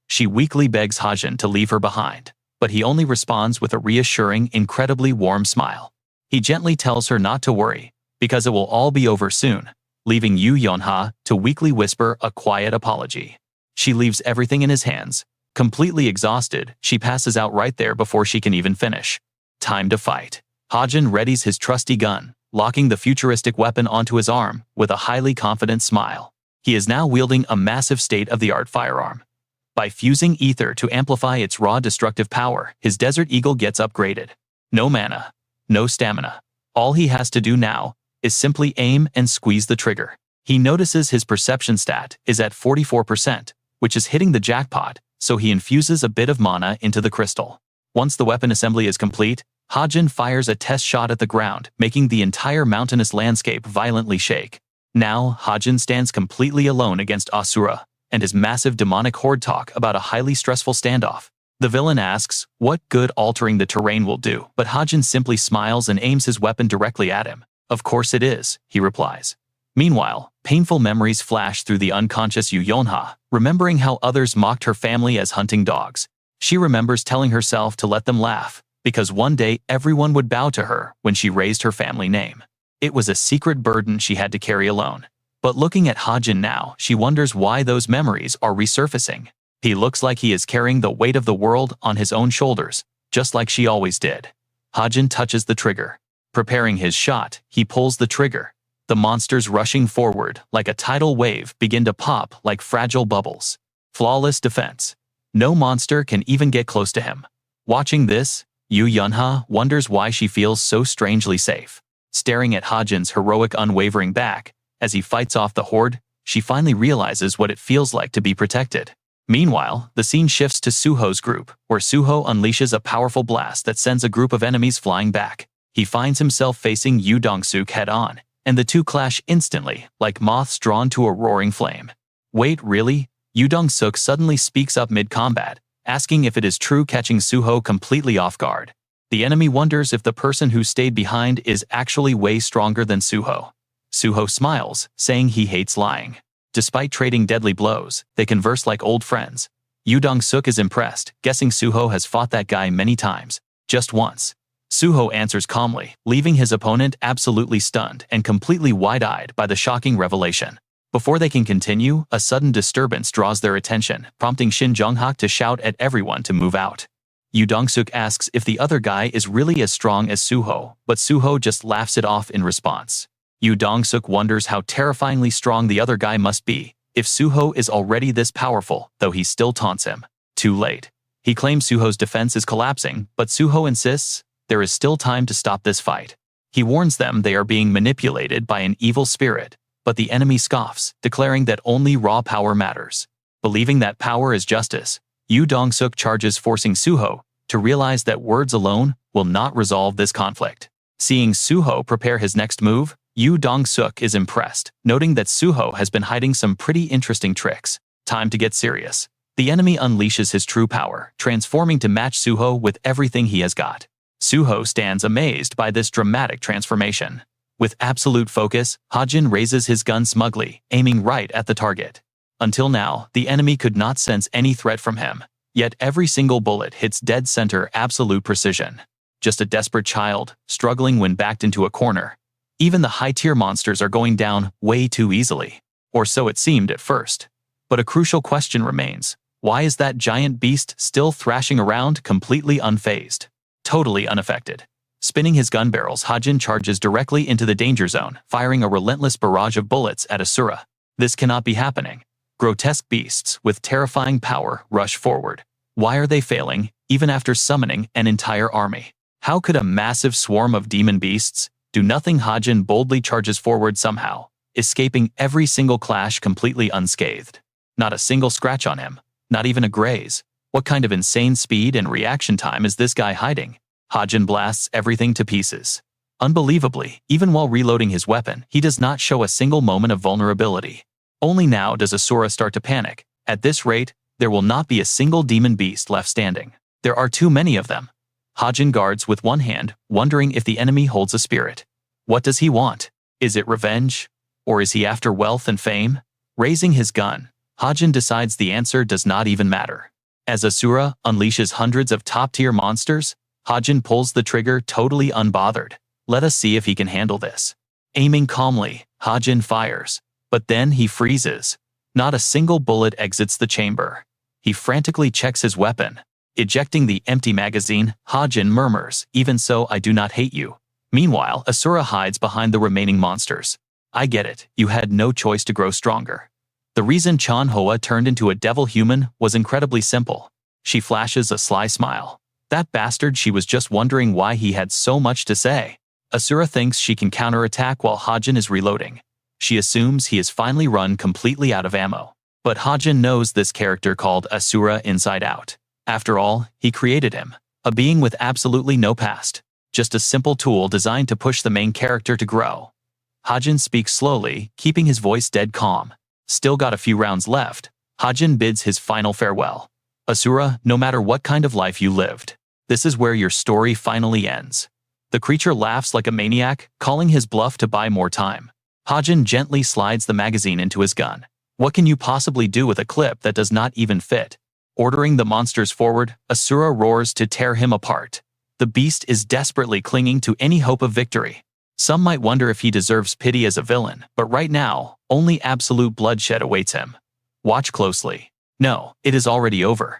She weakly begs Hajin to leave her behind, but he only responds with a reassuring, incredibly warm smile. He gently tells her not to worry, because it will all be over soon, leaving Yu Yonha to weakly whisper a quiet apology. She leaves everything in his hands. Completely exhausted, she passes out right there before she can even finish. Time to fight. Hajin readies his trusty gun, locking the futuristic weapon onto his arm with a highly confident smile. He is now wielding a massive state-of-the-art firearm. By fusing ether to amplify its raw destructive power, his Desert Eagle gets upgraded. No mana, no stamina. All he has to do now is simply aim and squeeze the trigger. He notices his perception stat is at 44%, which is hitting the jackpot, so he infuses a bit of mana into the crystal. Once the weapon assembly is complete, Hajin fires a test shot at the ground, making the entire mountainous landscape violently shake. Now, Hajin stands completely alone against Asura, and his massive demonic horde talk about a highly stressful standoff. The villain asks what good altering the terrain will do, but Hajin simply smiles and aims his weapon directly at him. "Of course it is," he replies. Meanwhile, painful memories flash through the unconscious Yu Yonha, remembering how others mocked her family as hunting dogs. She remembers telling herself to let them laugh, because one day everyone would bow to her when she raised her family name. It was a secret burden she had to carry alone. But looking at Hajin now, she wonders why those memories are resurfacing. He looks like he is carrying the weight of the world on his own shoulders, just like she always did. Hajin touches the trigger. Preparing his shot, he pulls the trigger. The monsters rushing forward like a tidal wave begin to pop like fragile bubbles. Flawless defense. No monster can even get close to him. Watching this, Yu Yunha wonders why she feels so strangely safe. Staring at Hajin's heroic unwavering back, as he fights off the horde, she finally realizes what it feels like to be protected. Meanwhile, the scene shifts to Suho's group, where Suho unleashes a powerful blast that sends a group of enemies flying back. He finds himself facing Yu Dongsuk head-on, and the two clash instantly, like moths drawn to a roaring flame. Wait, really? Yu Dongsuk suddenly speaks up mid-combat, asking if it is true, catching Suho completely off guard. The enemy wonders if the person who stayed behind is actually way stronger than Suho. Suho smiles, saying he hates lying. Despite trading deadly blows, they converse like old friends. Yu Dongsuk is impressed, guessing Suho has fought that guy many times, just once. Suho answers calmly, leaving his opponent absolutely stunned and completely wide-eyed by the shocking revelation. Before they can continue, a sudden disturbance draws their attention, prompting Shin Jonghak to shout at everyone to move out. Yu Dongsuk asks if the other guy is really as strong as Suho, but Suho just laughs it off in response. Yu Dongsuk wonders how terrifyingly strong the other guy must be, if Suho is already this powerful, though he still taunts him. Too late. He claims Suho's defense is collapsing, but Suho insists there is still time to stop this fight. He warns them they are being manipulated by an evil spirit, but the enemy scoffs, declaring that only raw power matters. Believing that power is justice, Yu Dongsuk charges, forcing Suho to realize that words alone will not resolve this conflict. Seeing Suho prepare his next move, Yu Dongsuk is impressed, noting that Suho has been hiding some pretty interesting tricks. Time to get serious. The enemy unleashes his true power, transforming to match Suho with everything he has got. Suho stands amazed by this dramatic transformation. With absolute focus, Hajin raises his gun smugly, aiming right at the target. Until now, the enemy could not sense any threat from him, yet every single bullet hits dead center, absolute precision. Just a desperate child, struggling when backed into a corner. Even the high-tier monsters are going down way too easily. Or so it seemed at first. But a crucial question remains. Why is that giant beast still thrashing around completely unfazed? Totally unaffected. Spinning his gun barrels, Hajin charges directly into the danger zone, firing a relentless barrage of bullets at Asura. This cannot be happening. Grotesque beasts with terrifying power rush forward. Why are they failing, even after summoning an entire army? How could a massive swarm of demon beasts do nothing? Hajin boldly charges forward somehow, escaping every single clash completely unscathed. Not a single scratch on him, not even a graze. What kind of insane speed and reaction time is this guy hiding? Hajin blasts everything to pieces. Unbelievably, even while reloading his weapon, he does not show a single moment of vulnerability. Only now does Asura start to panic. At this rate, there will not be a single demon beast left standing. There are too many of them. Hajin guards with one hand, wondering if the enemy holds a spirit. What does he want? Is it revenge? Or is he after wealth and fame? Raising his gun, Hajin decides the answer does not even matter. As Asura unleashes hundreds of top-tier monsters, Hajin pulls the trigger totally unbothered. Let us see if he can handle this. Aiming calmly, Hajin fires. But then he freezes. Not a single bullet exits the chamber. He frantically checks his weapon. Ejecting the empty magazine, Hajin murmurs, "Even so, I do not hate you." Meanwhile, Asura hides behind the remaining monsters. I get it, you had no choice to grow stronger. The reason Chan Hoa turned into a devil human was incredibly simple. She flashes a sly smile. That bastard, she was just wondering why he had so much to say. Asura thinks she can counterattack while Hajin is reloading. She assumes he has finally run completely out of ammo. But Hajin knows this character called Asura inside out. After all, he created him. A being with absolutely no past. Just a simple tool designed to push the main character to grow. Hajin speaks slowly, keeping his voice dead calm. Still got a few rounds left. Hajin bids his final farewell. Asura, no matter what kind of life you lived, this is where your story finally ends. The creature laughs like a maniac, calling his bluff to buy more time. Hajin gently slides the magazine into his gun. What can you possibly do with a clip that does not even fit? Ordering the monsters forward, Asura roars to tear him apart. The beast is desperately clinging to any hope of victory. Some might wonder if he deserves pity as a villain, but right now, only absolute bloodshed awaits him. Watch closely. No, it is already over.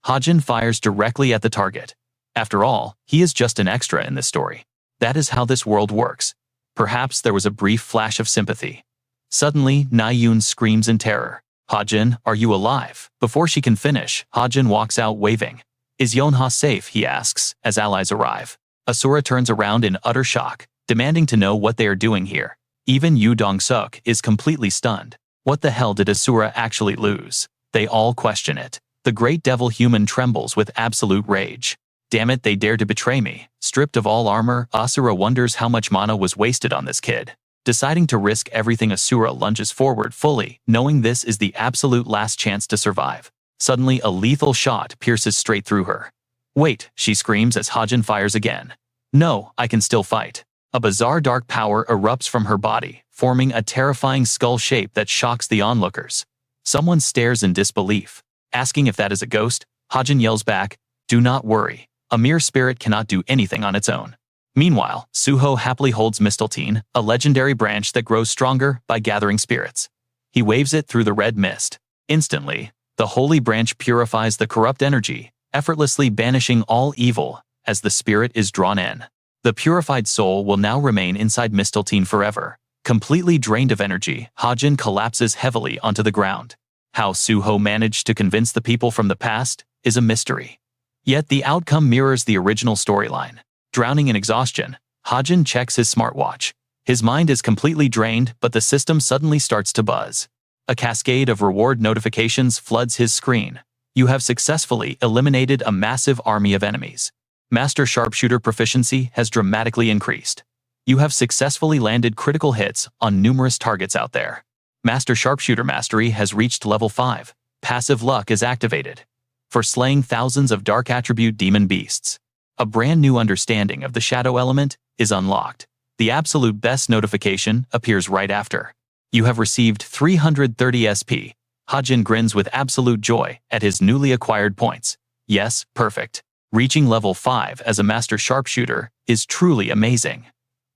Hajin fires directly at the target. After all, he is just an extra in this story. That is how this world works. Perhaps there was a brief flash of sympathy. Suddenly, Na-yoon screams in terror. Hajin, are you alive? Before she can finish, Hajin walks out waving. Is Yonha safe? He asks, as allies arrive. Asura turns around in utter shock, demanding to know what they are doing here. Even Yu Dong-suk is completely stunned. What the hell did Asura actually lose? They all question it. The great devil human trembles with absolute rage. Damn it, they dare to betray me. Stripped of all armor, Asura wonders how much mana was wasted on this kid. Deciding to risk everything, Asura lunges forward fully, knowing this is the absolute last chance to survive. Suddenly, a lethal shot pierces straight through her. Wait, she screams as Hajin fires again. No, I can still fight. A bizarre dark power erupts from her body, forming a terrifying skull shape that shocks the onlookers. Someone stares in disbelief. Asking if that is a ghost, Hajin yells back, do not worry. A mere spirit cannot do anything on its own. Meanwhile, Suho happily holds Mistletoe, a legendary branch that grows stronger by gathering spirits. He waves it through the red mist. Instantly, the holy branch purifies the corrupt energy, effortlessly banishing all evil as the spirit is drawn in. The purified soul will now remain inside Mistletoe forever. Completely drained of energy, Hajin collapses heavily onto the ground. How Suho managed to convince the people from the past is a mystery. Yet the outcome mirrors the original storyline. Drowning in exhaustion, Hajin checks his smartwatch. His mind is completely drained, but the system suddenly starts to buzz. A cascade of reward notifications floods his screen. You have successfully eliminated a massive army of enemies. Master Sharpshooter proficiency has dramatically increased. You have successfully landed critical hits on numerous targets out there. Master Sharpshooter mastery has reached level 5. Passive luck is activated. For slaying thousands of dark attribute demon beasts. A brand new understanding of the shadow element is unlocked. The absolute best notification appears right after. You have received 330 SP. Hajin grins with absolute joy at his newly acquired points. Yes, perfect. Reaching level 5 as a master sharpshooter is truly amazing.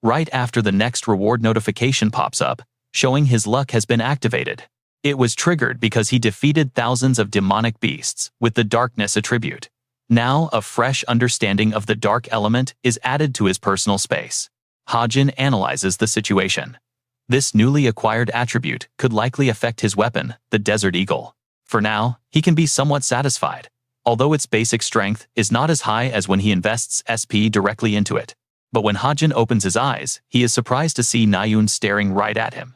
Right after the next reward notification pops up, showing his luck has been activated. It was triggered because he defeated thousands of demonic beasts with the darkness attribute. Now, a fresh understanding of the dark element is added to his personal space. Hajin analyzes the situation. This newly acquired attribute could likely affect his weapon, the Desert Eagle. For now, he can be somewhat satisfied, although its basic strength is not as high as when he invests SP directly into it. But when Hajin opens his eyes, he is surprised to see Na-yoon staring right at him.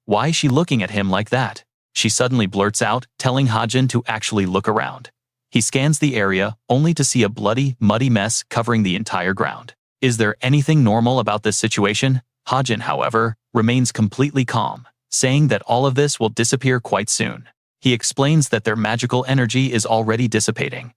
Why is she looking at him like that? She suddenly blurts out, telling Hajin to actually look around. He scans the area, only to see a bloody, muddy mess covering the entire ground. Is there anything normal about this situation? Hajin, however, remains completely calm, saying that all of this will disappear quite soon. He explains that their magical energy is already dissipating.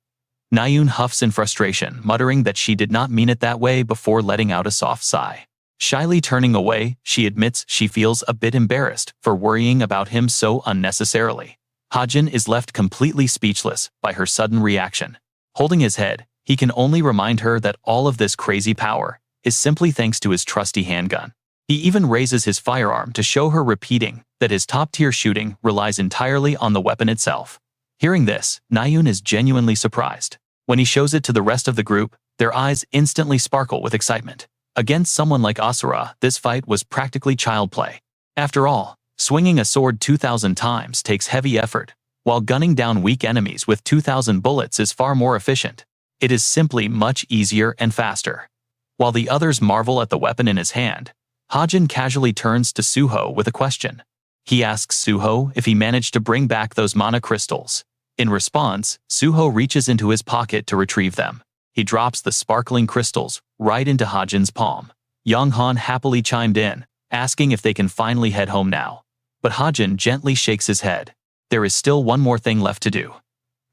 Na-yoon huffs in frustration, muttering that she did not mean it that way before letting out a soft sigh. Shyly turning away, she admits she feels a bit embarrassed for worrying about him so unnecessarily. Hajin is left completely speechless by her sudden reaction. Holding his head, he can only remind her that all of this crazy power is simply thanks to his trusty handgun. He even raises his firearm to show her, repeating that his top-tier shooting relies entirely on the weapon itself. Hearing this, Na-yoon is genuinely surprised. When he shows it to the rest of the group, their eyes instantly sparkle with excitement. Against someone like Asura, this fight was practically child play. After all, swinging a sword 2,000 times takes heavy effort, while gunning down weak enemies with 2,000 bullets is far more efficient. It is simply much easier and faster. While the others marvel at the weapon in his hand, Hajin casually turns to Suho with a question. He asks Suho if he managed to bring back those mana crystals. In response, Suho reaches into his pocket to retrieve them. He drops the sparkling crystals right into Hajin's palm. Young-han happily chimed in, asking if they can finally head home now. But Hajin gently shakes his head. There is still one more thing left to do.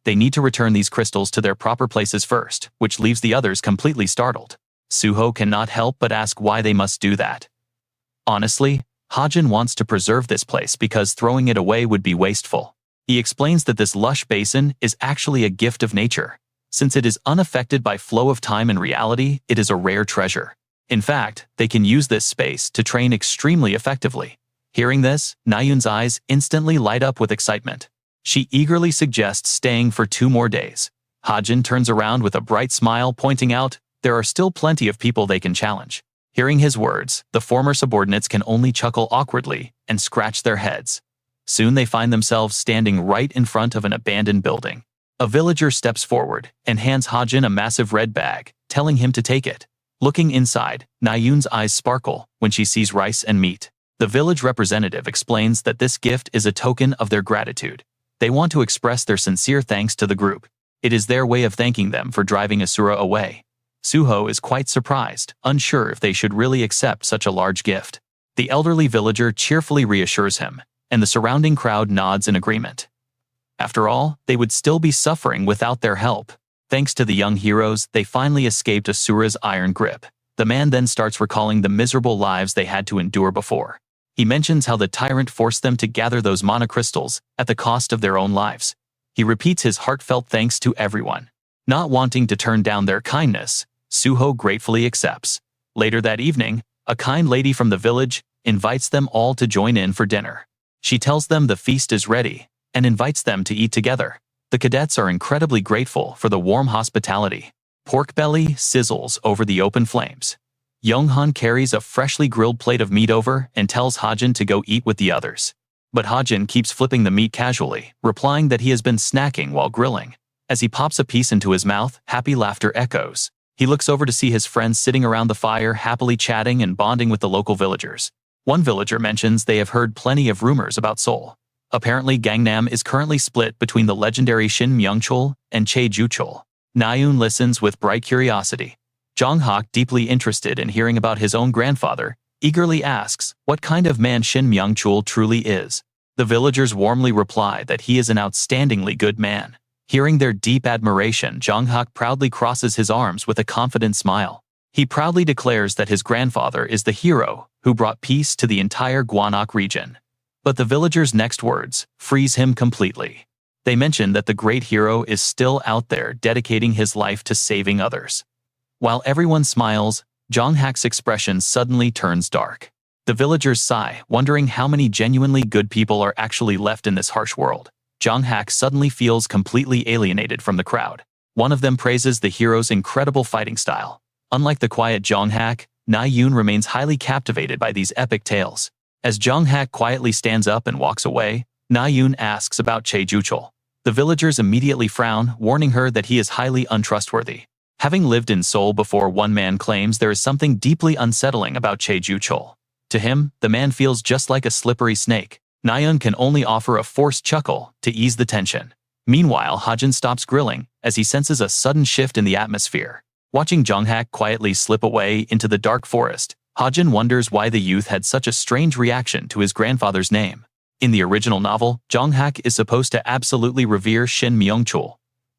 They need to return these crystals to their proper places first, which leaves the others completely startled. Suho cannot help but ask why they must do that. Honestly, Hajin wants to preserve this place because throwing it away would be wasteful. He explains that this lush basin is actually a gift of nature. Since it is unaffected by flow of time and reality, it is a rare treasure. In fact, they can use this space to train extremely effectively. Hearing this, Nayun's eyes instantly light up with excitement. She eagerly suggests staying for 2 more days. Hajin turns around with a bright smile, pointing out there are still plenty of people they can challenge. Hearing his words, the former subordinates can only chuckle awkwardly and scratch their heads. Soon they find themselves standing right in front of an abandoned building. A villager steps forward and hands Hajin a massive red bag, telling him to take it. Looking inside, Nayun's eyes sparkle when she sees rice and meat. The village representative explains that this gift is a token of their gratitude. They want to express their sincere thanks to the group. It is their way of thanking them for driving Asura away. Suho is quite surprised, unsure if they should really accept such a large gift. The elderly villager cheerfully reassures him, and the surrounding crowd nods in agreement. After all, they would still be suffering without their help. Thanks to the young heroes, they finally escaped Asura's iron grip. The man then starts recalling the miserable lives they had to endure before. He mentions how the tyrant forced them to gather those monocrystals at the cost of their own lives. He repeats his heartfelt thanks to everyone. Not wanting to turn down their kindness, Suho gratefully accepts. Later that evening, a kind lady from the village invites them all to join in for dinner. She tells them the feast is ready and invites them to eat together. The cadets are incredibly grateful for the warm hospitality. Pork belly sizzles over the open flames. Younghan carries a freshly grilled plate of meat over and tells Hajin to go eat with the others. But Hajin keeps flipping the meat casually, replying that he has been snacking while grilling. As he pops a piece into his mouth, happy laughter echoes. He looks over to see his friends sitting around the fire, happily chatting and bonding with the local villagers. One villager mentions they have heard plenty of rumors about Seoul. Apparently, Gangnam is currently split between the legendary Shin Myung-chul and Chae-ju-chul. Nayun listens with bright curiosity. Jong-hak, deeply interested in hearing about his own grandfather, eagerly asks what kind of man Shin Myung-chul truly is. The villagers warmly reply that he is an outstandingly good man. Hearing their deep admiration, Jong-hak proudly crosses his arms with a confident smile. He proudly declares that his grandfather is the hero who brought peace to the entire Gwanak region. But the villagers' next words freeze him completely. They mention that the great hero is still out there dedicating his life to saving others. While everyone smiles, Jong-hak's expression suddenly turns dark. The villagers sigh, wondering how many genuinely good people are actually left in this harsh world. Jong-hak suddenly feels completely alienated from the crowd. One of them praises the hero's incredible fighting style. Unlike the quiet Jong-hak, Na-yoon remains highly captivated by these epic tales. As Jong-hak quietly stands up and walks away, Na-yoon asks about Chae-ju-chul. The villagers immediately frown, warning her that he is highly untrustworthy. Having lived in Seoul before, one man claims there is something deeply unsettling about Chae-ju-chul. To him, the man feels just like a slippery snake. Na-yoon can only offer a forced chuckle to ease the tension. Meanwhile, Hajin stops grilling as he senses a sudden shift in the atmosphere. Watching Jong-hak quietly slip away into the dark forest, Hajin wonders why the youth had such a strange reaction to his grandfather's name. In the original novel, Jong-hak is supposed to absolutely revere Shin Myung-chul.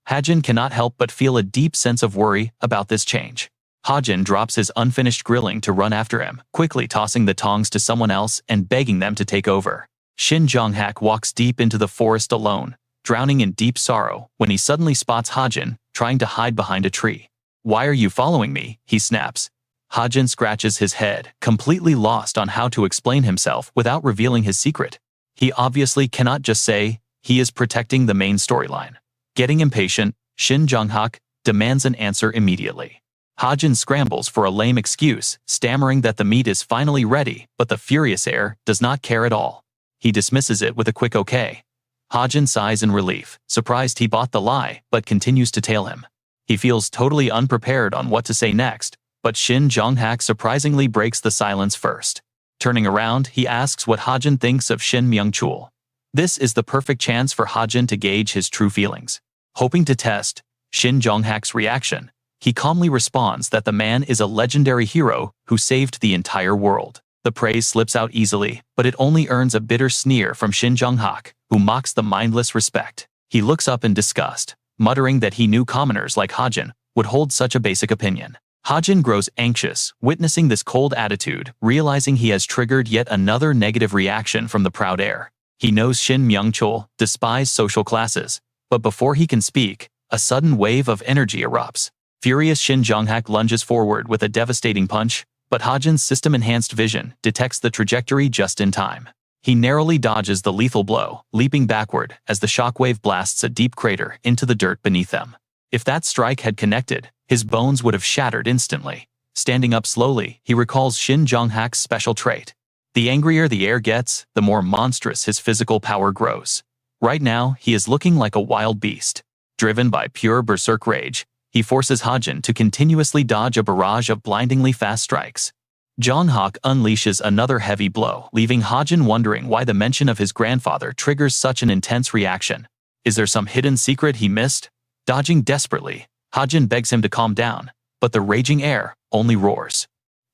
Hajin cannot help but feel a deep sense of worry about this change. Hajin drops his unfinished grilling to run after him, quickly tossing the tongs to someone else and begging them to take over. Shin Jong-hak walks deep into the forest alone, drowning in deep sorrow when he suddenly spots Hajin trying to hide behind a tree. "Why are you following me?" he snaps. Hajin scratches his head, completely lost on how to explain himself without revealing his secret. He obviously cannot just say he is protecting the main storyline. Getting impatient, Shin Jong-hak demands an answer immediately. Hajin scrambles for a lame excuse, stammering that the meat is finally ready, but the furious heir does not care at all. He dismisses it with a quick okay. Hajin sighs in relief, surprised he bought the lie, but continues to tail him. He feels totally unprepared on what to say next, but Shin Jong-hak surprisingly breaks the silence first. Turning around, he asks what Hajin thinks of Shin Myung-chul. This is the perfect chance for Hajin to gauge his true feelings. Hoping to test Shin Jong-hak's reaction, he calmly responds that the man is a legendary hero who saved the entire world. The praise slips out easily, but it only earns a bitter sneer from Shin Jong-hak, who mocks the mindless respect. He looks up in disgust, muttering that he knew commoners like Hajin would hold such a basic opinion. Hajin grows anxious, witnessing this cold attitude, realizing he has triggered yet another negative reaction from the proud heir. He knows Shin Myung-chul despises social classes, but before he can speak, a sudden wave of energy erupts. Furious Shin Jong-hak lunges forward with a devastating punch, But Hajin's system-enhanced vision detects the trajectory just in time. He narrowly dodges the lethal blow, leaping backward as the shockwave blasts a deep crater into the dirt beneath them. If that strike had connected, his bones would have shattered instantly. Standing up slowly, he recalls Shin Jong-hak's special trait. The angrier the air gets, the more monstrous his physical power grows. Right now, he is looking like a wild beast. Driven by pure berserk rage, he forces Hajin to continuously dodge a barrage of blindingly fast strikes. Jong-hak unleashes another heavy blow, leaving Hajin wondering why the mention of his grandfather triggers such an intense reaction. Is there some hidden secret he missed? Dodging desperately, Hajin begs him to calm down, but the raging air only roars.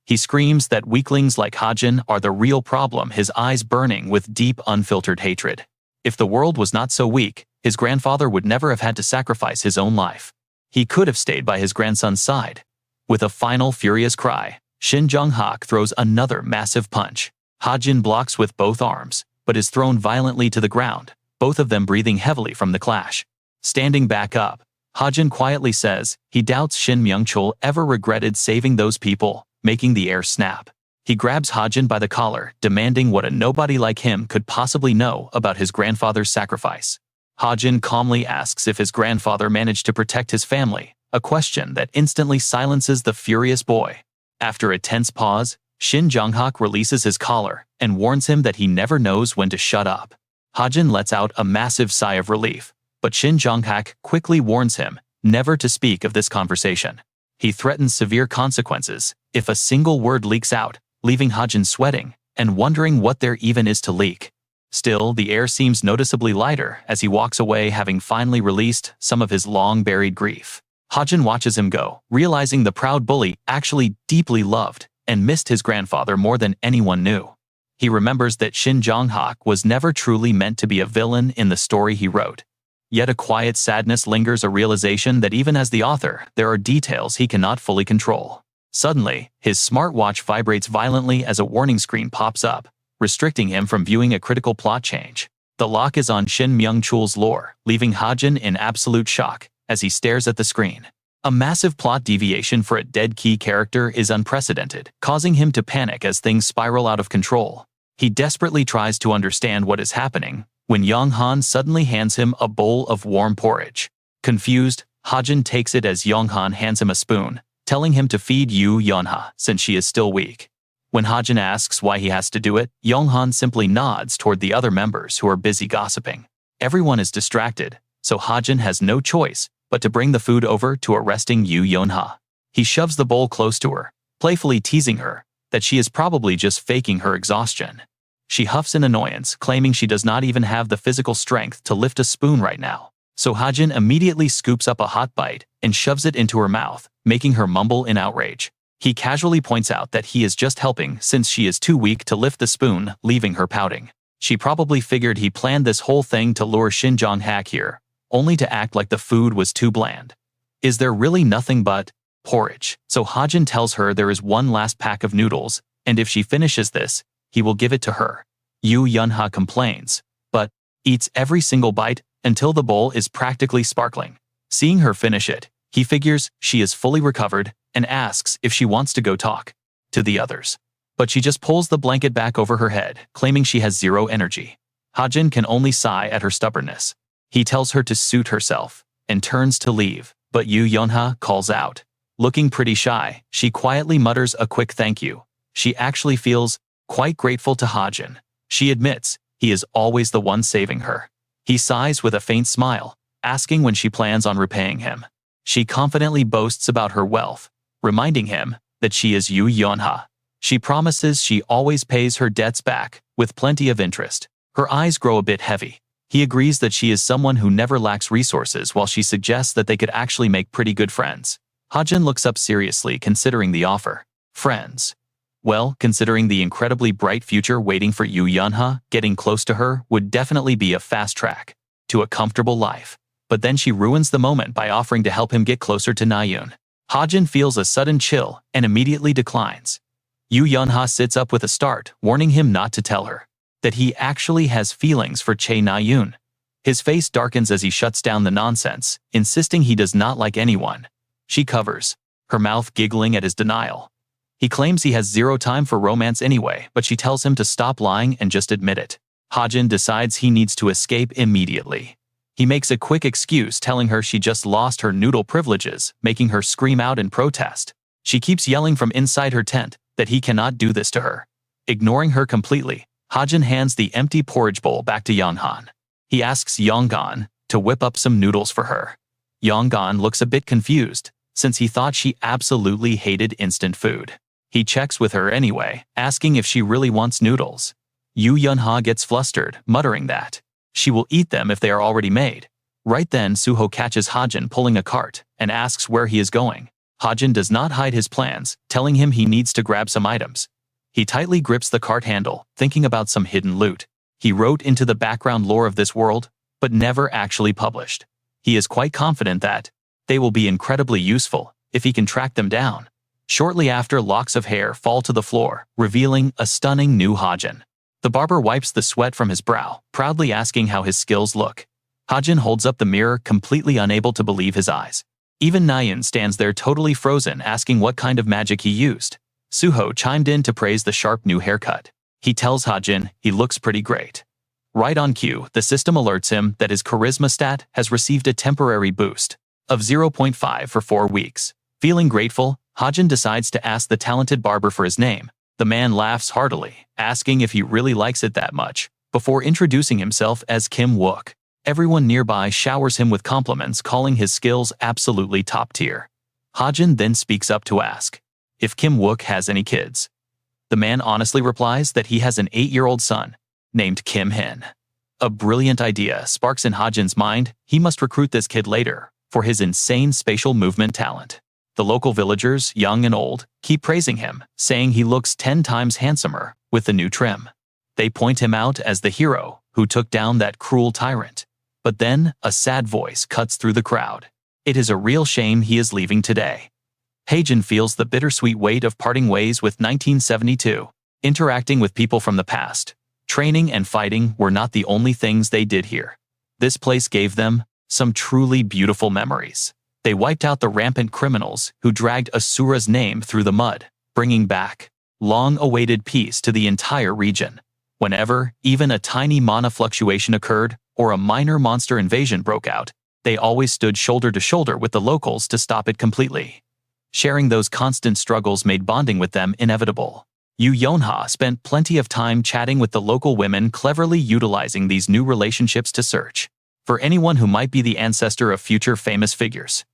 He screams that weaklings like Hajin are the real problem, his eyes burning with deep, unfiltered hatred. If the world was not so weak, his grandfather would never have had to sacrifice his own life. He could have stayed by his grandson's side. With a final furious cry, Shin Jong-hak throws another massive punch. Hajin blocks with both arms, but is thrown violently to the ground, both of them breathing heavily from the clash. Standing back up, Hajin quietly says he doubts Shin Myung-chul ever regretted saving those people, making the air snap. He grabs Hajin by the collar, demanding what a nobody like him could possibly know about his grandfather's sacrifice. Hajin calmly asks if his grandfather managed to protect his family, a question that instantly silences the furious boy. After a tense pause, Shin Jong-hak releases his collar and warns him that he never knows when to shut up. Hajin lets out a massive sigh of relief, but Shin Jong-hak quickly warns him never to speak of this conversation. He threatens severe consequences if a single word leaks out, leaving Hajin sweating and wondering what there even is to leak. Still, the air seems noticeably lighter as he walks away, having finally released some of his long-buried grief. Hajin watches him go, realizing the proud bully actually deeply loved and missed his grandfather more than anyone knew. He remembers that Shin Jong-hak was never truly meant to be a villain in the story he wrote. Yet a quiet sadness lingers, a realization that even as the author, there are details he cannot fully control. Suddenly, his smartwatch vibrates violently as a warning screen pops up, restricting him from viewing a critical plot change. The lock is on Shin Myung-chul's lore, leaving Hajin in absolute shock as he stares at the screen. A massive plot deviation for a dead key character is unprecedented, causing him to panic as things spiral out of control. He desperately tries to understand what is happening, when Yong-han suddenly hands him a bowl of warm porridge. Confused, Hajin takes it as Yong-han hands him a spoon, telling him to feed Yu Yeonha since she is still weak. When Hajin asks why he has to do it, Yong-han simply nods toward the other members who are busy gossiping. Everyone is distracted, so Hajin has no choice but to bring the food over to a resting Yu Yeonha. He shoves the bowl close to her, playfully teasing her that she is probably just faking her exhaustion. She huffs in annoyance, claiming she does not even have the physical strength to lift a spoon right now. So Hajin immediately scoops up a hot bite and shoves it into her mouth, making her mumble in outrage. He casually points out that he is just helping since she is too weak to lift the spoon, leaving her pouting. She probably figured he planned this whole thing to lure Shin Jong-hak here, only to act like the food was too bland. Is there really nothing but porridge? So Hajin tells her there is one last pack of noodles, and if she finishes this, he will give it to her. Yu Yeonha complains, but eats every single bite until the bowl is practically sparkling. Seeing her finish it, he figures she is fully recovered and asks if she wants to go talk to the others. But she just pulls the blanket back over her head, claiming she has zero energy. Hajin can only sigh at her stubbornness. He tells her to suit herself and turns to leave, but Yu Yeonha calls out. Looking pretty shy, she quietly mutters a quick thank you. She actually feels quite grateful to Hajin. She admits he is always the one saving her. He sighs with a faint smile, asking when she plans on repaying him. She confidently boasts about her wealth, reminding him that she is Yu Yeonha. She promises she always pays her debts back, with plenty of interest. Her eyes grow a bit heavy. He agrees that she is someone who never lacks resources, while she suggests that they could actually make pretty good friends. Hajin looks up seriously, considering the offer. Friends? Well, considering the incredibly bright future waiting for Yu Yeonha, getting close to her would definitely be a fast track to a comfortable life. But then she ruins the moment by offering to help him get closer to Naeun. Hajin feels a sudden chill and immediately declines. Yu Yeonha sits up with a start, warning him not to tell her that he actually has feelings for Chae Naeun. His face darkens as he shuts down the nonsense, insisting he does not like anyone. She covers her mouth, giggling at his denial. He claims he has zero time for romance anyway, but she tells him to stop lying and just admit it. Hajin decides he needs to escape immediately. He makes a quick excuse telling her she just lost her noodle privileges, making her scream out in protest. She keeps yelling from inside her tent that he cannot do this to her. Ignoring her completely, Hajin hands the empty porridge bowl back to Yonghan. He asks Yonghan to whip up some noodles for her. Yonghan looks a bit confused, since he thought she absolutely hated instant food. He checks with her anyway, asking if she really wants noodles. Yu Yunha gets flustered, muttering that she will eat them if they are already made. Right then, Suho catches Hajin pulling a cart and asks where he is going. Hajin does not hide his plans, telling him he needs to grab some items. He tightly grips the cart handle, thinking about some hidden loot. He wrote into the background lore of this world, but never actually published. He is quite confident that they will be incredibly useful if he can track them down. Shortly after, locks of hair fall to the floor, revealing a stunning new Hajin. The barber wipes the sweat from his brow, proudly asking how his skills look. Hajin holds up the mirror, completely unable to believe his eyes. Even Nayan stands there totally frozen, asking what kind of magic he used. Suho chimed in to praise the sharp new haircut. He tells Hajin he looks pretty great. Right on cue, the system alerts him that his charisma stat has received a temporary boost of 0.5 for 4 weeks. Feeling grateful, Hajin decides to ask the talented barber for his name. The man laughs heartily, asking if he really likes it that much, before introducing himself as Kim Wook. Everyone nearby showers him with compliments, calling his skills absolutely top tier. Hajin then speaks up to ask if Kim Wook has any kids. The man honestly replies that he has an 8-year-old son, named Kim Hin. A brilliant idea sparks in Hajin's mind. He must recruit this kid later for his insane spatial movement talent. The local villagers, young and old, keep praising him, saying he looks 10 times handsomer with the new trim. They point him out as the hero who took down that cruel tyrant. But then, a sad voice cuts through the crowd. It is a real shame he is leaving today. Hajin feels the bittersweet weight of parting ways with 1972. Interacting with people from the past, training and fighting were not the only things they did here. This place gave them some truly beautiful memories. They wiped out the rampant criminals who dragged Asura's name through the mud, bringing back long-awaited peace to the entire region. Whenever even a tiny mana fluctuation occurred or a minor monster invasion broke out, they always stood shoulder to shoulder with the locals to stop it completely. Sharing those constant struggles made bonding with them inevitable. Yu Yonha spent plenty of time chatting with the local women, cleverly utilizing these new relationships to search for anyone who might be the ancestor of future famous figures.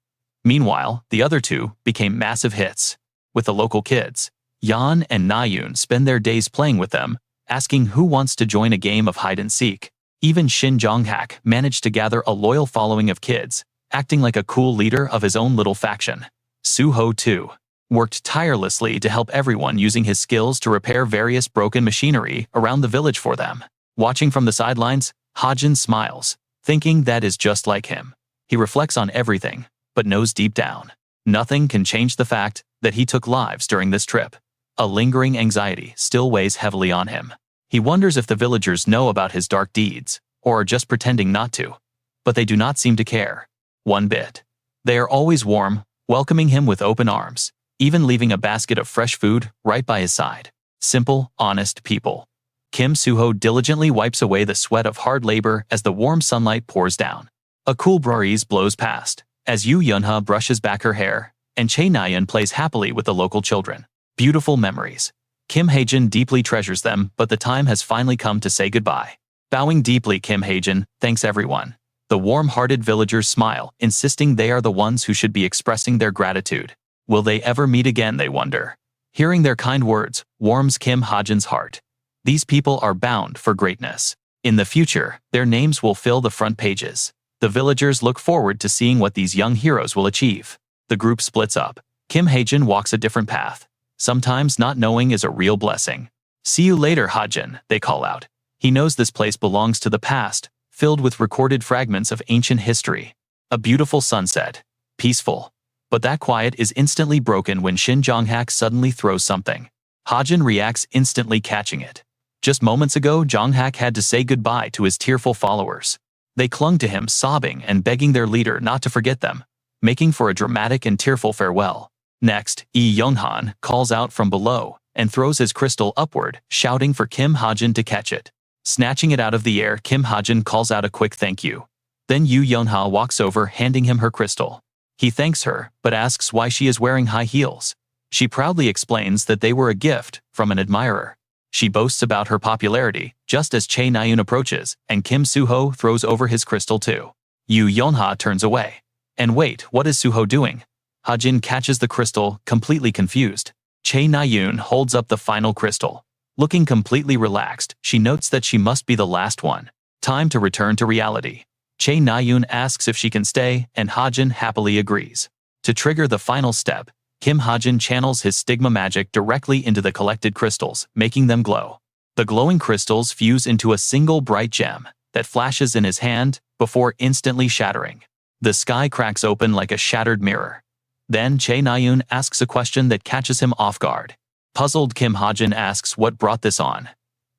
Meanwhile, the other two became massive hits. With the local kids, Yan and Nayun spend their days playing with them, asking who wants to join a game of hide-and-seek. Even Shin Jonghak managed to gather a loyal following of kids, acting like a cool leader of his own little faction. Suho, too, worked tirelessly to help everyone, using his skills to repair various broken machinery around the village for them. Watching from the sidelines, Hajin smiles, thinking that is just like him. He reflects on everything, but knows deep down, nothing can change the fact that he took lives during this trip. A lingering anxiety still weighs heavily on him. He wonders if the villagers know about his dark deeds, or are just pretending not to. But they do not seem to care one bit. They are always warm, welcoming him with open arms, even leaving a basket of fresh food right by his side. Simple, honest people. Kim Suho diligently wipes away the sweat of hard labor as the warm sunlight pours down. A cool breeze blows past as Yu Yunha brushes back her hair, and Che Nayan plays happily with the local children. Beautiful memories. Kim Hajin deeply treasures them, but the time has finally come to say goodbye. Bowing deeply, Kim Hajin thanks everyone. The warm-hearted villagers smile, insisting they are the ones who should be expressing their gratitude. Will they ever meet again, they wonder. Hearing their kind words warms Kim Hajin's heart. These people are bound for greatness. In the future, their names will fill the front pages. The villagers look forward to seeing what these young heroes will achieve. The group splits up. Kim Hajin walks a different path. Sometimes not knowing is a real blessing. See you later, Hajin, they call out. He knows this place belongs to the past, filled with recorded fragments of ancient history. A beautiful sunset. Peaceful. But that quiet is instantly broken when Shin Jonghak suddenly throws something. Hajin reacts, instantly catching it. Just moments ago, Jonghak had to say goodbye to his tearful followers. They clung to him, sobbing and begging their leader not to forget them, making for a dramatic and tearful farewell. Next, Lee Younghan calls out from below and throws his crystal upward, shouting for Kim Hajin to catch it. Snatching it out of the air, Kim Hajin calls out a quick thank you. Then Yu Yunha walks over, handing him her crystal. He thanks her, but asks why she is wearing high heels. She proudly explains that they were a gift from an admirer. She boasts about her popularity, just as Chae Naeun approaches, and Kim Suho throws over his crystal too. Yu Yunha turns away. And wait, what is Suho doing? Hajin catches the crystal, completely confused. Chae Naeun holds up the final crystal. Looking completely relaxed, she notes that she must be the last one. Time to return to reality. Chae Naeun asks if she can stay, and Hajin happily agrees. To trigger the final step, Kim Hajin channels his stigma magic directly into the collected crystals, making them glow. The glowing crystals fuse into a single bright gem that flashes in his hand before instantly shattering. The sky cracks open like a shattered mirror. Then Chae Naeun asks a question that catches him off guard. Puzzled, Kim Hajin asks what brought this on.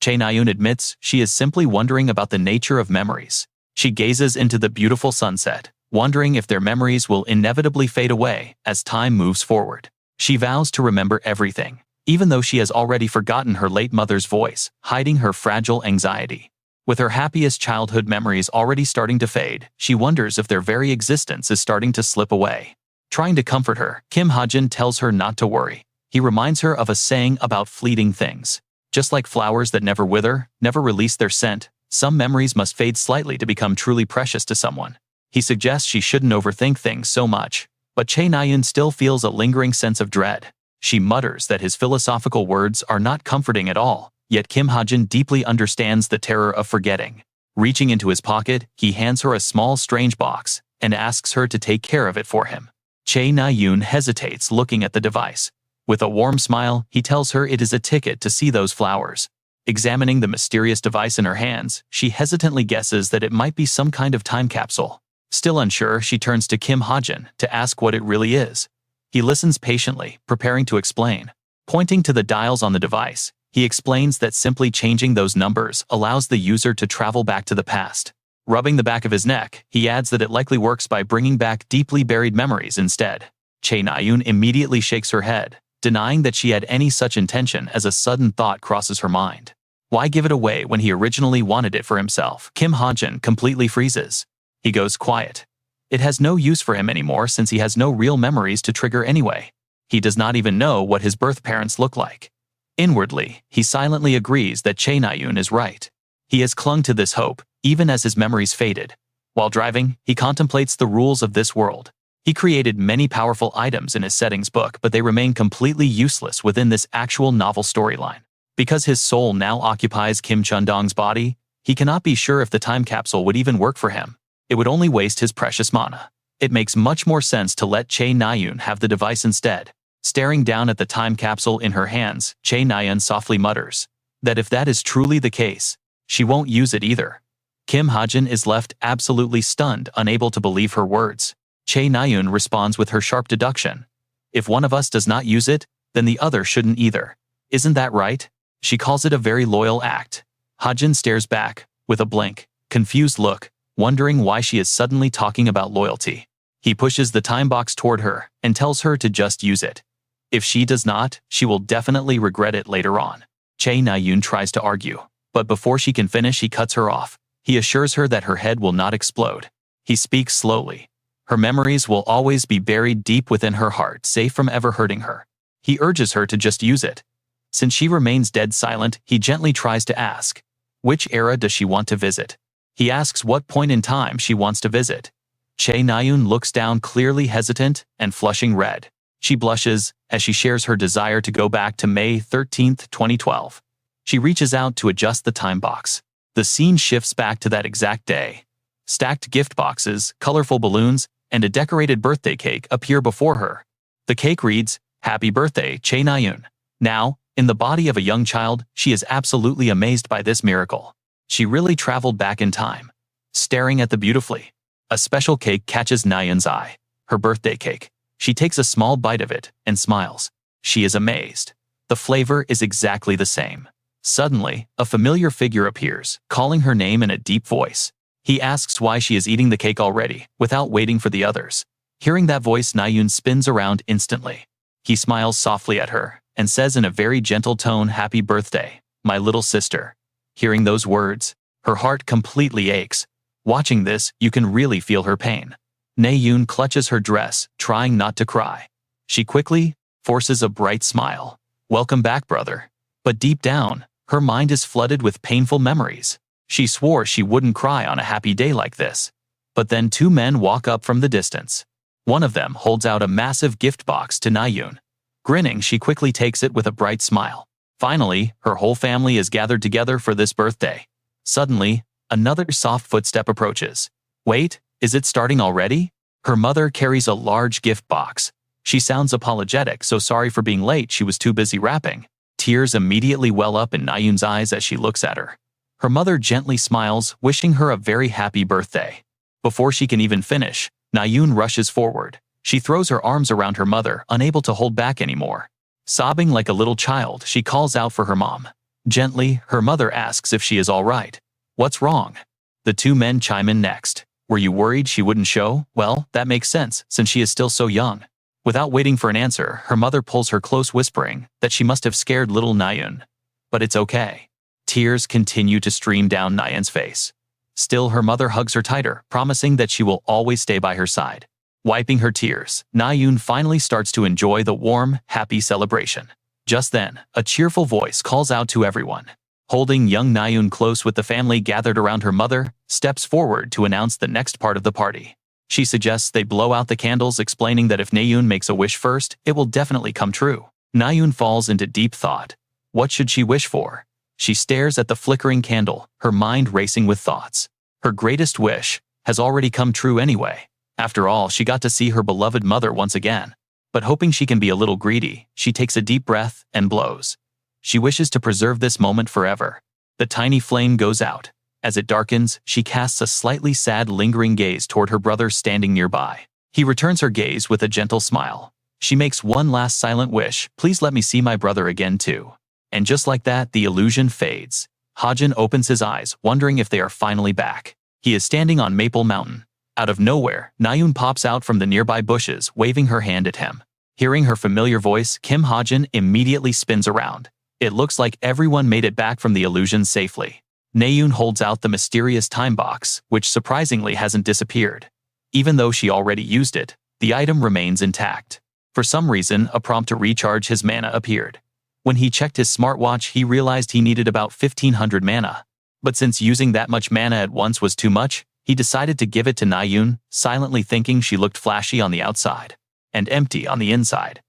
Chae Naeun admits she is simply wondering about the nature of memories. She gazes into the beautiful sunset, wondering if their memories will inevitably fade away as time moves forward. She vows to remember everything, even though she has already forgotten her late mother's voice, hiding her fragile anxiety. With her happiest childhood memories already starting to fade, she wonders if their very existence is starting to slip away. Trying to comfort her, Kim Hajin tells her not to worry. He reminds her of a saying about fleeting things. Just like flowers that never wither, never release their scent, some memories must fade slightly to become truly precious to someone. He suggests she shouldn't overthink things so much, but Chae Naeun still feels a lingering sense of dread. She mutters that his philosophical words are not comforting at all, yet Kim Hajin deeply understands the terror of forgetting. Reaching into his pocket, he hands her a small strange box and asks her to take care of it for him. Chae Naeun hesitates, looking at the device. With a warm smile, he tells her it is a ticket to see those flowers. Examining the mysterious device in her hands, she hesitantly guesses that it might be some kind of time capsule. Still unsure, she turns to Kim Hajin to ask what it really is. He listens patiently, preparing to explain. Pointing to the dials on the device, he explains that simply changing those numbers allows the user to travel back to the past. Rubbing the back of his neck, he adds that it likely works by bringing back deeply buried memories instead. Chae Naeun immediately shakes her head, denying that she had any such intention as a sudden thought crosses her mind. Why give it away when he originally wanted it for himself? Kim Hajin completely freezes. He goes quiet. It has no use for him anymore since he has no real memories to trigger anyway. He does not even know what his birth parents look like. Inwardly, he silently agrees that Chae Naeun is right. He has clung to this hope, even as his memories faded. While driving, he contemplates the rules of this world. He created many powerful items in his settings book, but they remain completely useless within this actual novel storyline. Because his soul now occupies Kim Chundong's body, he cannot be sure if the time capsule would even work for him. It would only waste his precious mana. It makes much more sense to let Chae Naeun have the device instead. Staring down at the time capsule in her hands, Chae Naeun softly mutters that if that is truly the case, she won't use it either. Kim Hajin is left absolutely stunned, unable to believe her words. Chae Naeun responds with her sharp deduction. If one of us does not use it, then the other shouldn't either. Isn't that right? She calls it a very loyal act. Hajin stares back, with a blank, confused look, wondering why she is suddenly talking about loyalty. He pushes the time box toward her and tells her to just use it. If she does not, she will definitely regret it later on. Chae Naeun tries to argue, but before she can finish, he cuts her off. He assures her that her head will not explode. He speaks slowly. Her memories will always be buried deep within her heart, safe from ever hurting her. He urges her to just use it. Since she remains dead silent, he gently tries to ask, which era does she want to visit? He asks what point in time she wants to visit. Chae Naeun looks down, clearly hesitant and flushing red. She blushes as she shares her desire to go back to May 13, 2012. She reaches out to adjust the time box. The scene shifts back to that exact day. Stacked gift boxes, colorful balloons, and a decorated birthday cake appear before her. The cake reads, "Happy birthday, Chae Naeun." Now, in the body of a young child, she is absolutely amazed by this miracle. She really traveled back in time. Staring at the beautifully, a special cake catches Naeun's eye. Her birthday cake. She takes a small bite of it and smiles. She is amazed. The flavor is exactly the same. Suddenly, a familiar figure appears, calling her name in a deep voice. He asks why she is eating the cake already, without waiting for the others. Hearing that voice, Naeun spins around instantly. He smiles softly at her and says in a very gentle tone, "Happy birthday, my little sister." Hearing those words, her heart completely aches. Watching this, you can really feel her pain. Na-yoon clutches her dress, trying not to cry. She quickly forces a bright smile. "Welcome back, brother." But deep down, her mind is flooded with painful memories. She swore she wouldn't cry on a happy day like this. But then two men walk up from the distance. One of them holds out a massive gift box to Na-yoon. Grinning, she quickly takes it with a bright smile. Finally, her whole family is gathered together for this birthday. Suddenly, another soft footstep approaches. Wait, is it starting already? Her mother carries a large gift box. She sounds apologetic, so sorry for being late, she was too busy wrapping. Tears immediately well up in Na-yoon's eyes as she looks at her. Her mother gently smiles, wishing her a very happy birthday. Before she can even finish, Na-yoon rushes forward. She throws her arms around her mother, unable to hold back anymore. Sobbing like a little child, she calls out for her mom. Gently, her mother asks if she is all right. What's wrong? The two men chime in next. Were you worried she wouldn't show? Well, that makes sense, since she is still so young. Without waiting for an answer, her mother pulls her close, whispering that she must have scared little Na-yoon. But it's okay. Tears continue to stream down Na-yoon's face. Still, her mother hugs her tighter, promising that she will always stay by her side. Wiping her tears, Na-yoon finally starts to enjoy the warm, happy celebration. Just then, a cheerful voice calls out to everyone. Holding young Na-yoon close with the family gathered around, her mother steps forward to announce the next part of the party. She suggests they blow out the candles, explaining that if Na-yoon makes a wish first, it will definitely come true. Na-yoon falls into deep thought. What should she wish for? She stares at the flickering candle, her mind racing with thoughts. Her greatest wish has already come true anyway. After all, she got to see her beloved mother once again. But hoping she can be a little greedy, she takes a deep breath and blows. She wishes to preserve this moment forever. The tiny flame goes out. As it darkens, she casts a slightly sad, lingering gaze toward her brother standing nearby. He returns her gaze with a gentle smile. She makes one last silent wish, "Please let me see my brother again too." And just like that, the illusion fades. Hajin opens his eyes, wondering if they are finally back. He is standing on Maple Mountain. Out of nowhere, Na-yoon pops out from the nearby bushes, waving her hand at him. Hearing her familiar voice, Kim Hajin immediately spins around. It looks like everyone made it back from the illusion safely. Na-yoon holds out the mysterious time box, which surprisingly hasn't disappeared. Even though she already used it, the item remains intact. For some reason, a prompt to recharge his mana appeared. When he checked his smartwatch, he realized he needed about 1,500 mana. But since using that much mana at once was too much, he decided to give it to Na-yoon, silently thinking she looked flashy on the outside and empty on the inside.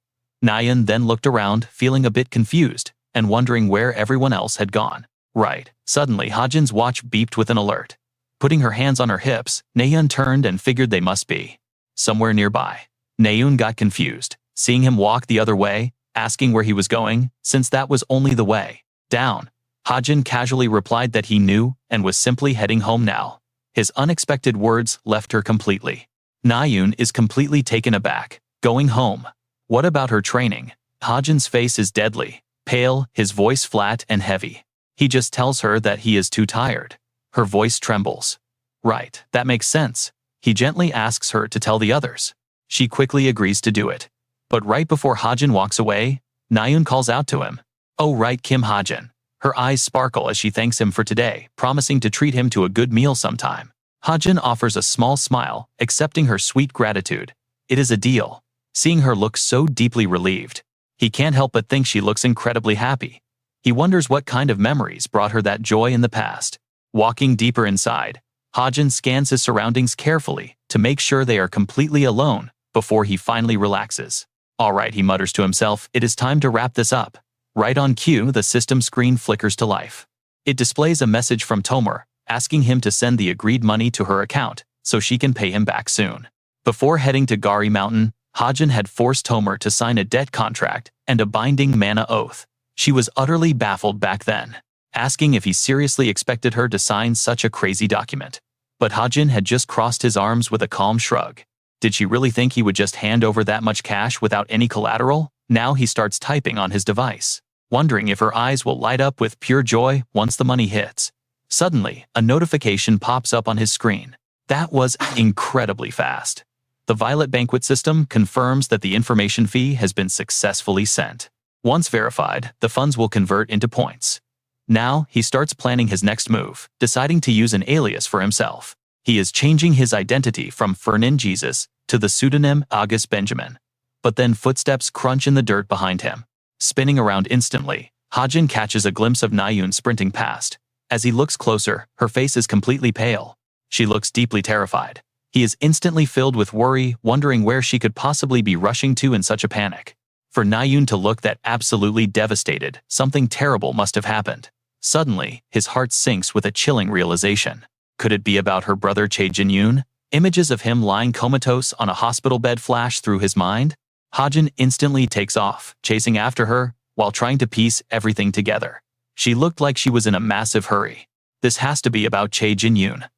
Na-yoon then looked around, feeling a bit confused and wondering where everyone else had gone. Right. Suddenly, Hajin's watch beeped with an alert. Putting her hands on her hips, Na-yoon turned and figured they must be somewhere nearby. Na-yoon got confused, seeing him walk the other way, asking where he was going, since that was only the way down. Hajin casually replied that he knew and was simply heading home now. His unexpected words left her completely. Na-yoon is completely taken aback. Going home? What about her training? Hajin's face is deadly, pale, his voice flat and heavy. He just tells her that he is too tired. Her voice trembles. Right, that makes sense. He gently asks her to tell the others. She quickly agrees to do it. But right before Hajin walks away, Na-yoon calls out to him. Oh right, Kim Hajin. Her eyes sparkle as she thanks him for today, promising to treat him to a good meal sometime. Hajin offers a small smile, accepting her sweet gratitude. It is a deal. Seeing her look so deeply relieved, he can't help but think she looks incredibly happy. He wonders what kind of memories brought her that joy in the past. Walking deeper inside, Hajin scans his surroundings carefully to make sure they are completely alone before he finally relaxes. All right, he mutters to himself, it is time to wrap this up. Right on cue, the system screen flickers to life. It displays a message from Tomer, asking him to send the agreed money to her account so she can pay him back soon. Before heading to Gari Mountain, Hajin had forced Tomer to sign a debt contract and a binding mana oath. She was utterly baffled back then, asking if he seriously expected her to sign such a crazy document. But Hajin had just crossed his arms with a calm shrug. Did she really think he would just hand over that much cash without any collateral? Now he starts typing on his device, wondering if her eyes will light up with pure joy once the money hits. Suddenly, a notification pops up on his screen. That was incredibly fast. The Violet Banquet system confirms that the information fee has been successfully sent. Once verified, the funds will convert into points. Now, he starts planning his next move, deciding to use an alias for himself. He is changing his identity from Fernan Jesus to the pseudonym August Benjamin. But then footsteps crunch in the dirt behind him. Spinning around instantly, Hajin catches a glimpse of Nayun sprinting past. As he looks closer, her face is completely pale. She looks deeply terrified. He is instantly filled with worry, wondering where she could possibly be rushing to in such a panic. For Nayun to look that absolutely devastated, something terrible must have happened. Suddenly, his heart sinks with a chilling realization. Could it be about her brother Chae Jin-yoon? Images of him lying comatose on a hospital bed flash through his mind. Hajin instantly takes off, chasing after her, while trying to piece everything together. She looked like she was in a massive hurry. This has to be about Chae Jin-yoon.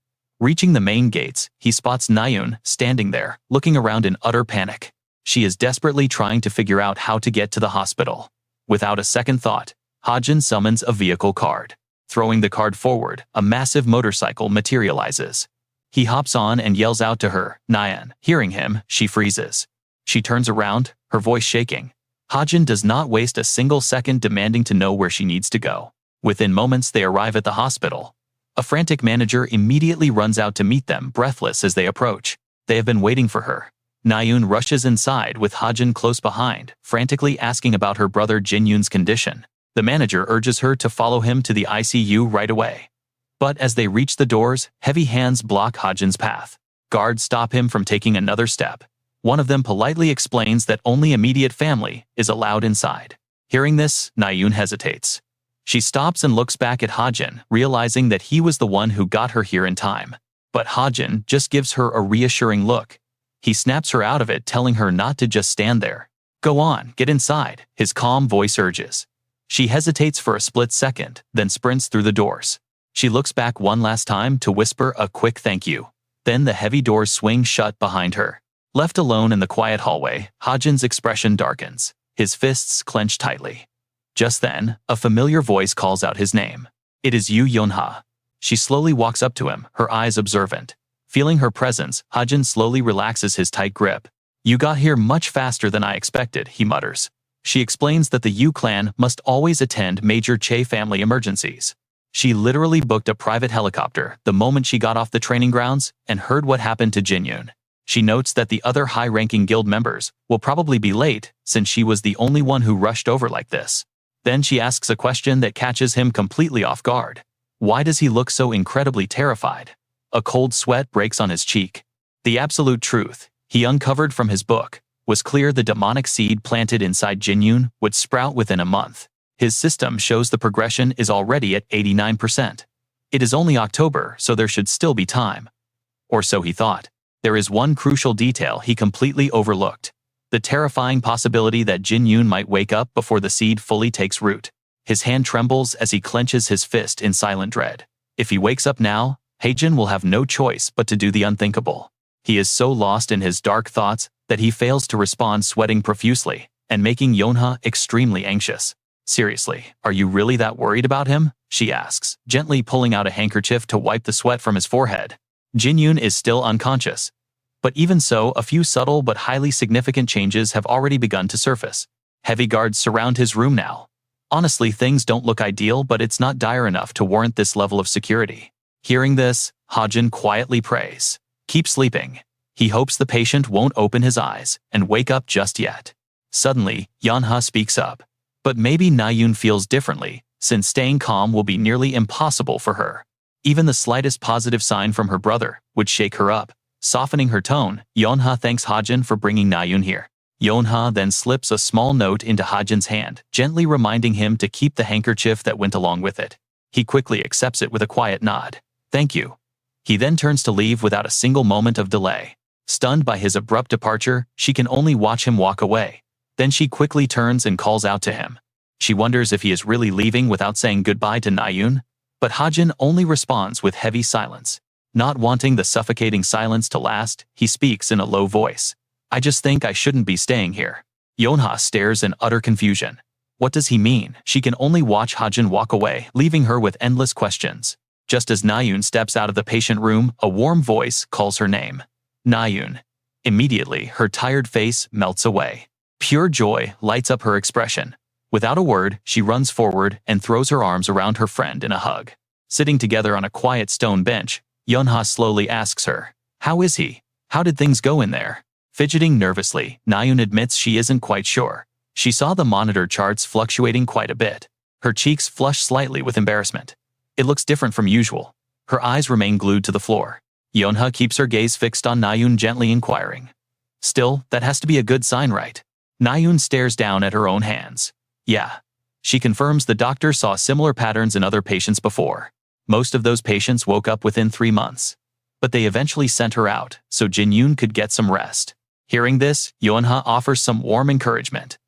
Reaching the main gates, he spots Nayun standing there, looking around in utter panic. She is desperately trying to figure out how to get to the hospital. Without a second thought, Hajin summons a vehicle card. Throwing the card forward, a massive motorcycle materializes. He hops on and yells out to her, Nyan. Hearing him, she freezes. She turns around, her voice shaking. Hajin does not waste a single second demanding to know where she needs to go. Within moments they arrive at the hospital. A frantic manager immediately runs out to meet them, breathless as they approach. They have been waiting for her. Nayun rushes inside with Hajin close behind, frantically asking about her brother Jin-yoon's condition. The manager urges her to follow him to the ICU right away. But as they reach the doors, heavy hands block Hajin's path. Guards stop him from taking another step. One of them politely explains that only immediate family is allowed inside. Hearing this, Nayun hesitates. She stops and looks back at Hajin, realizing that he was the one who got her here in time. But Hajin just gives her a reassuring look. He snaps her out of it, telling her not to just stand there. Go on, get inside, his calm voice urges. She hesitates for a split second, then sprints through the doors. She looks back one last time to whisper a quick thank you. Then the heavy doors swing shut behind her. Left alone in the quiet hallway, Hajin's expression darkens. His fists clench tightly. Just then, a familiar voice calls out his name. It is Yu Yonha. She slowly walks up to him, her eyes observant. Feeling her presence, Hajin slowly relaxes his tight grip. You got here much faster than I expected, he mutters. She explains that the Yu clan must always attend major Chae family emergencies. She literally booked a private helicopter the moment she got off the training grounds and heard what happened to Jin-yoon. She notes that the other high-ranking guild members will probably be late since she was the only one who rushed over like this. Then she asks a question that catches him completely off guard. Why does he look so incredibly terrified? A cold sweat breaks on his cheek. The absolute truth, he uncovered from his book, was clear. The demonic seed planted inside Jin-yoon would sprout within a month. His system shows the progression is already at 89%. It is only October, so there should still be time. Or so he thought. There is one crucial detail he completely overlooked. The terrifying possibility that Jin-yoon might wake up before the seed fully takes root. His hand trembles as he clenches his fist in silent dread. If he wakes up now, Haejin will have no choice but to do the unthinkable. He is so lost in his dark thoughts that he fails to respond, sweating profusely and making Yonha extremely anxious. Seriously, are you really that worried about him? She asks, gently pulling out a handkerchief to wipe the sweat from his forehead. Jin-yoon is still unconscious. But even so, a few subtle but highly significant changes have already begun to surface. Heavy guards surround his room now. Honestly, things don't look ideal, but it's not dire enough to warrant this level of security. Hearing this, Hajin quietly prays. Keep sleeping. He hopes the patient won't open his eyes and wake up just yet. Suddenly, Yonha speaks up. But maybe Nayun feels differently, since staying calm will be nearly impossible for her. Even the slightest positive sign from her brother would shake her up. Softening her tone, Yonha thanks Hajin for bringing Nayun here. Yonha then slips a small note into Hajin's hand, gently reminding him to keep the handkerchief that went along with it. He quickly accepts it with a quiet nod. Thank you. He then turns to leave without a single moment of delay. Stunned by his abrupt departure, she can only watch him walk away. Then she quickly turns and calls out to him. She wonders if he is really leaving without saying goodbye to Nayun, but Hajin only responds with heavy silence. Not wanting the suffocating silence to last, he speaks in a low voice. I just think I shouldn't be staying here. Yonha stares in utter confusion. What does he mean? She can only watch Hajin walk away, leaving her with endless questions. Just as Nayun steps out of the patient room, a warm voice calls her name. Nayun. Immediately, her tired face melts away. Pure joy lights up her expression. Without a word, she runs forward and throws her arms around her friend in a hug. Sitting together on a quiet stone bench, Yeonha slowly asks her, "How is he? How did things go in there?" Fidgeting nervously, Naeun admits she isn't quite sure. She saw the monitor charts fluctuating quite a bit. Her cheeks flush slightly with embarrassment. It looks different from usual. Her eyes remain glued to the floor. Yeonha keeps her gaze fixed on Naeun, gently inquiring. "Still, that has to be a good sign, right?" Naeun stares down at her own hands. "Yeah." She confirms the doctor saw similar patterns in other patients before. Most of those patients woke up within 3 months. But they eventually sent her out, so Jin-yoon could get some rest. Hearing this, Yeonha offers some warm encouragement.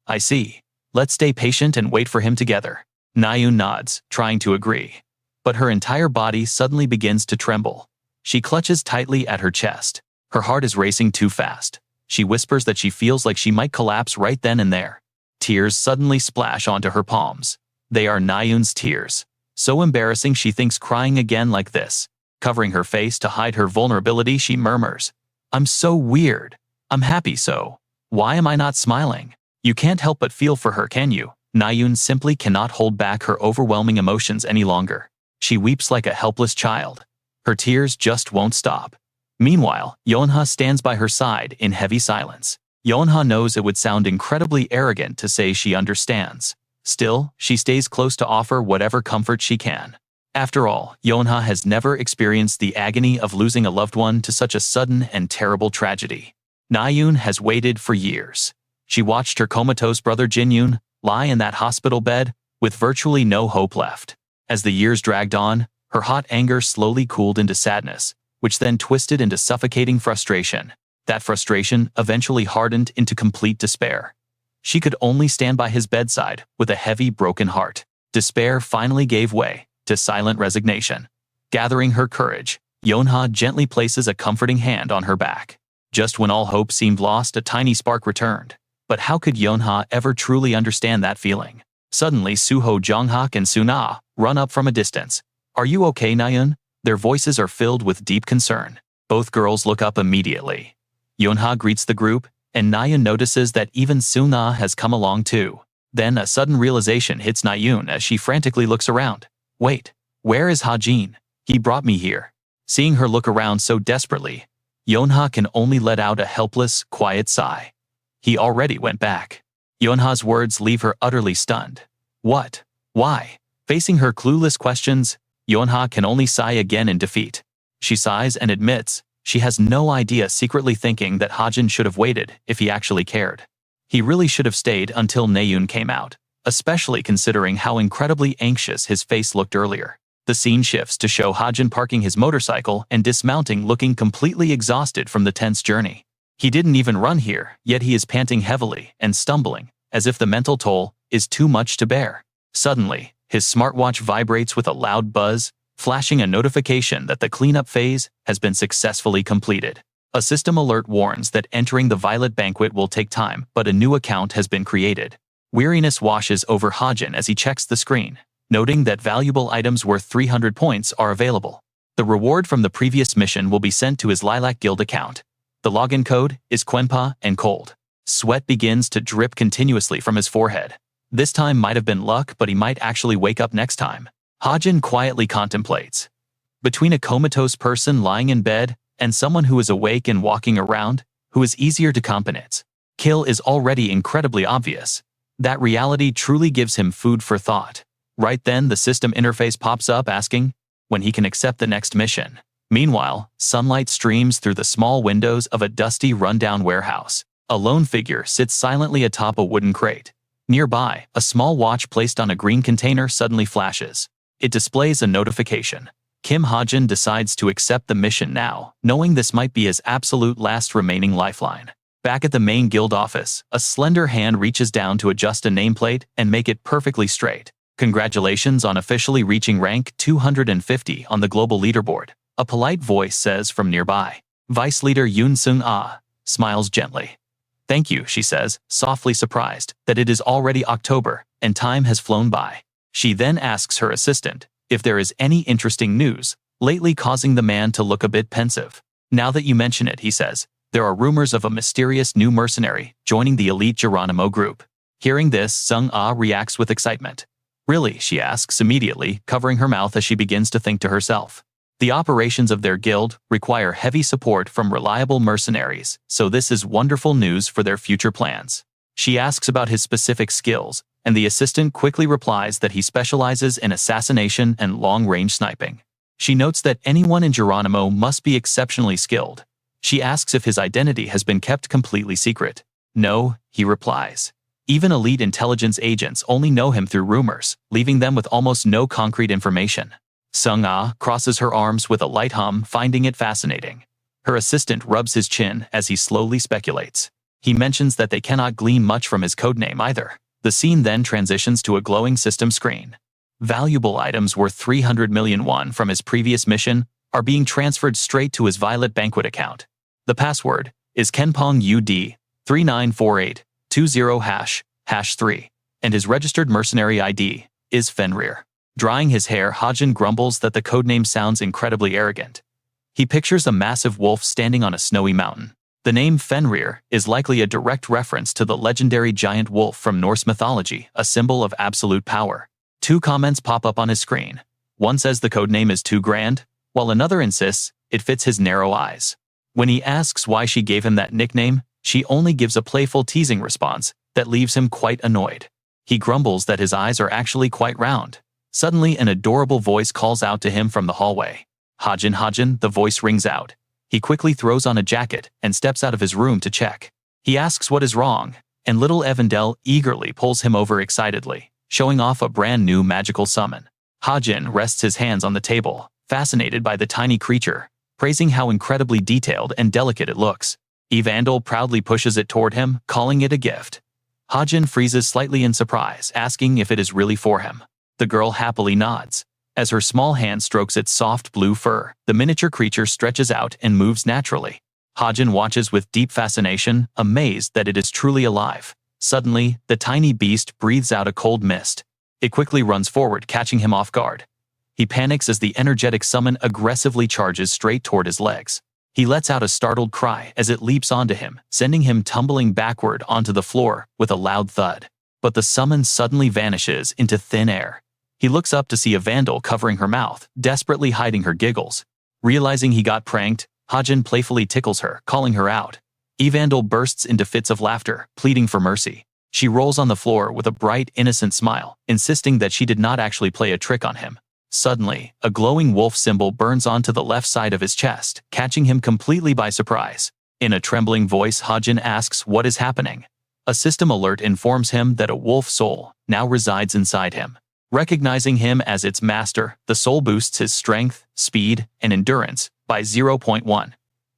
"I see. Let's stay patient and wait for him together." Naeun nods, trying to agree. But her entire body suddenly begins to tremble. She clutches tightly at her chest. Her heart is racing too fast. She whispers that she feels like she might collapse right then and there. Tears suddenly splash onto her palms. They are Naeun's tears. So embarrassing she thinks crying again like this. Covering her face to hide her vulnerability, she murmurs, "I'm so weird. I'm happy so. Why am I not smiling?" You can't help but feel for her, can you? Naeun simply cannot hold back her overwhelming emotions any longer. She weeps like a helpless child. Her tears just won't stop. Meanwhile, Yeonha stands by her side in heavy silence. Yeonha knows it would sound incredibly arrogant to say she understands. Still, she stays close to offer whatever comfort she can. After all, Yeonha has never experienced the agony of losing a loved one to such a sudden and terrible tragedy. Naeun has waited for years. She watched her comatose brother Jin-yoon lie in that hospital bed with virtually no hope left. As the years dragged on, her hot anger slowly cooled into sadness, which then twisted into suffocating frustration. That frustration eventually hardened into complete despair. She could only stand by his bedside with a heavy, broken heart. Despair finally gave way to silent resignation. Gathering her courage, Yeonha gently places a comforting hand on her back. Just when all hope seemed lost, a tiny spark returned. But how could Yeonha ever truly understand that feeling? Suddenly, Suho Jonghak and Suna run up from a distance. "Are you okay, Naeun?" Their voices are filled with deep concern. Both girls look up immediately. Yeonha greets the group, and Naeun notices that even Suna has come along too. Then a sudden realization hits Naeun as she frantically looks around. "Wait, where is Hajin? He brought me here." Seeing her look around so desperately, Yeonha can only let out a helpless, quiet sigh. "He already went back." Yeonha's words leave her utterly stunned. What? Why? Facing her clueless questions, Yeonha can only sigh again in defeat. She sighs and admits she has no idea, secretly thinking that Hajin should have waited if he actually cared. He really should have stayed until Naeun came out, especially considering how incredibly anxious his face looked earlier. The scene shifts to show Hajin parking his motorcycle and dismounting, looking completely exhausted from the tense journey. He didn't even run here, yet he is panting heavily and stumbling, as if the mental toll is too much to bear. Suddenly, his smartwatch vibrates with a loud buzz, flashing a notification that the cleanup phase has been successfully completed. A system alert warns that entering the Violet Banquet will take time, but a new account has been created. Weariness washes over Hajin as he checks the screen, noting that valuable items worth 300 points are available. The reward from the previous mission will be sent to his Lilac Guild account. The login code is Quenpa and cold. Sweat begins to drip continuously from his forehead. This time might have been luck, but he might actually wake up next time. Hajin quietly contemplates. Between a comatose person lying in bed and someone who is awake and walking around, who is easier to competence? Kill is already incredibly obvious. That reality truly gives him food for thought. Right then, the system interface pops up asking when he can accept the next mission. Meanwhile, sunlight streams through the small windows of a dusty, rundown warehouse. A lone figure sits silently atop a wooden crate. Nearby, a small watch placed on a green container suddenly flashes. It displays a notification. Kim Hajin decides to accept the mission now, knowing this might be his absolute last remaining lifeline. Back at the main guild office, a slender hand reaches down to adjust a nameplate and make it perfectly straight. "Congratulations on officially reaching rank 250 on the global leaderboard," a polite voice says from nearby. Vice Leader Yoon Sung-ah smiles gently. "Thank you," she says, softly surprised that it is already October and time has flown by. She then asks her assistant if there is any interesting news lately, causing the man to look a bit pensive. "Now that you mention it," he says, There are rumors of a mysterious new mercenary joining the elite Geronimo group. Hearing this, Sung-ah reacts with excitement. Really, she asks immediately, covering her mouth as she begins to think to herself. The operations of their guild require heavy support from reliable mercenaries, so this is wonderful news for their future plans. She asks about his specific skills, and the assistant quickly replies that he specializes in assassination and long-range sniping. She notes that anyone in Geronimo must be exceptionally skilled. She asks if his identity has been kept completely secret. No, he replies. Even elite intelligence agents only know him through rumors, leaving them with almost no concrete information. Sung-ah crosses her arms with a light hum, finding it fascinating. Her assistant rubs his chin as he slowly speculates. He mentions that they cannot glean much from his codename either. The scene then transitions to a glowing system screen. Valuable items worth 300 million won from his previous mission are being transferred straight to his Violet Banquet account. The password is Kenpong UD 394820##3, and his registered mercenary ID is Fenrir. Drying his hair, Hajin grumbles that the codename sounds incredibly arrogant. He pictures a massive wolf standing on a snowy mountain. The name Fenrir is likely a direct reference to the legendary giant wolf from Norse mythology, a symbol of absolute power. Two comments pop up on his screen. One says the codename is too grand, while another insists it fits his narrow eyes. When he asks why she gave him that nickname, she only gives a playful teasing response that leaves him quite annoyed. He grumbles that his eyes are actually quite round. Suddenly, an adorable voice calls out to him from the hallway. Hajin, Hajin, the voice rings out. He quickly throws on a jacket and steps out of his room to check. He asks what is wrong, and little Evandel eagerly pulls him over excitedly, showing off a brand new magical summon. Hajin rests his hands on the table, fascinated by the tiny creature, praising how incredibly detailed and delicate it looks. Evandel proudly pushes it toward him, calling it a gift. Hajin freezes slightly in surprise, asking if it is really for him. The girl happily nods. As her small hand strokes its soft blue fur, the miniature creature stretches out and moves naturally. Hajin watches with deep fascination, amazed that it is truly alive. Suddenly, the tiny beast breathes out a cold mist. It quickly runs forward, catching him off guard. He panics as the energetic summon aggressively charges straight toward his legs. He lets out a startled cry as it leaps onto him, sending him tumbling backward onto the floor with a loud thud. But the summon suddenly vanishes into thin air. He looks up to see Evandel covering her mouth, desperately hiding her giggles. Realizing he got pranked, Hajin playfully tickles her, calling her out. Evandel bursts into fits of laughter, pleading for mercy. She rolls on the floor with a bright, innocent smile, insisting that she did not actually play a trick on him. Suddenly, a glowing wolf symbol burns onto the left side of his chest, catching him completely by surprise. In a trembling voice, Hajin asks what is happening. A system alert informs him that a wolf soul now resides inside him. Recognizing him as its master, the soul boosts his strength, speed, and endurance by 0.1.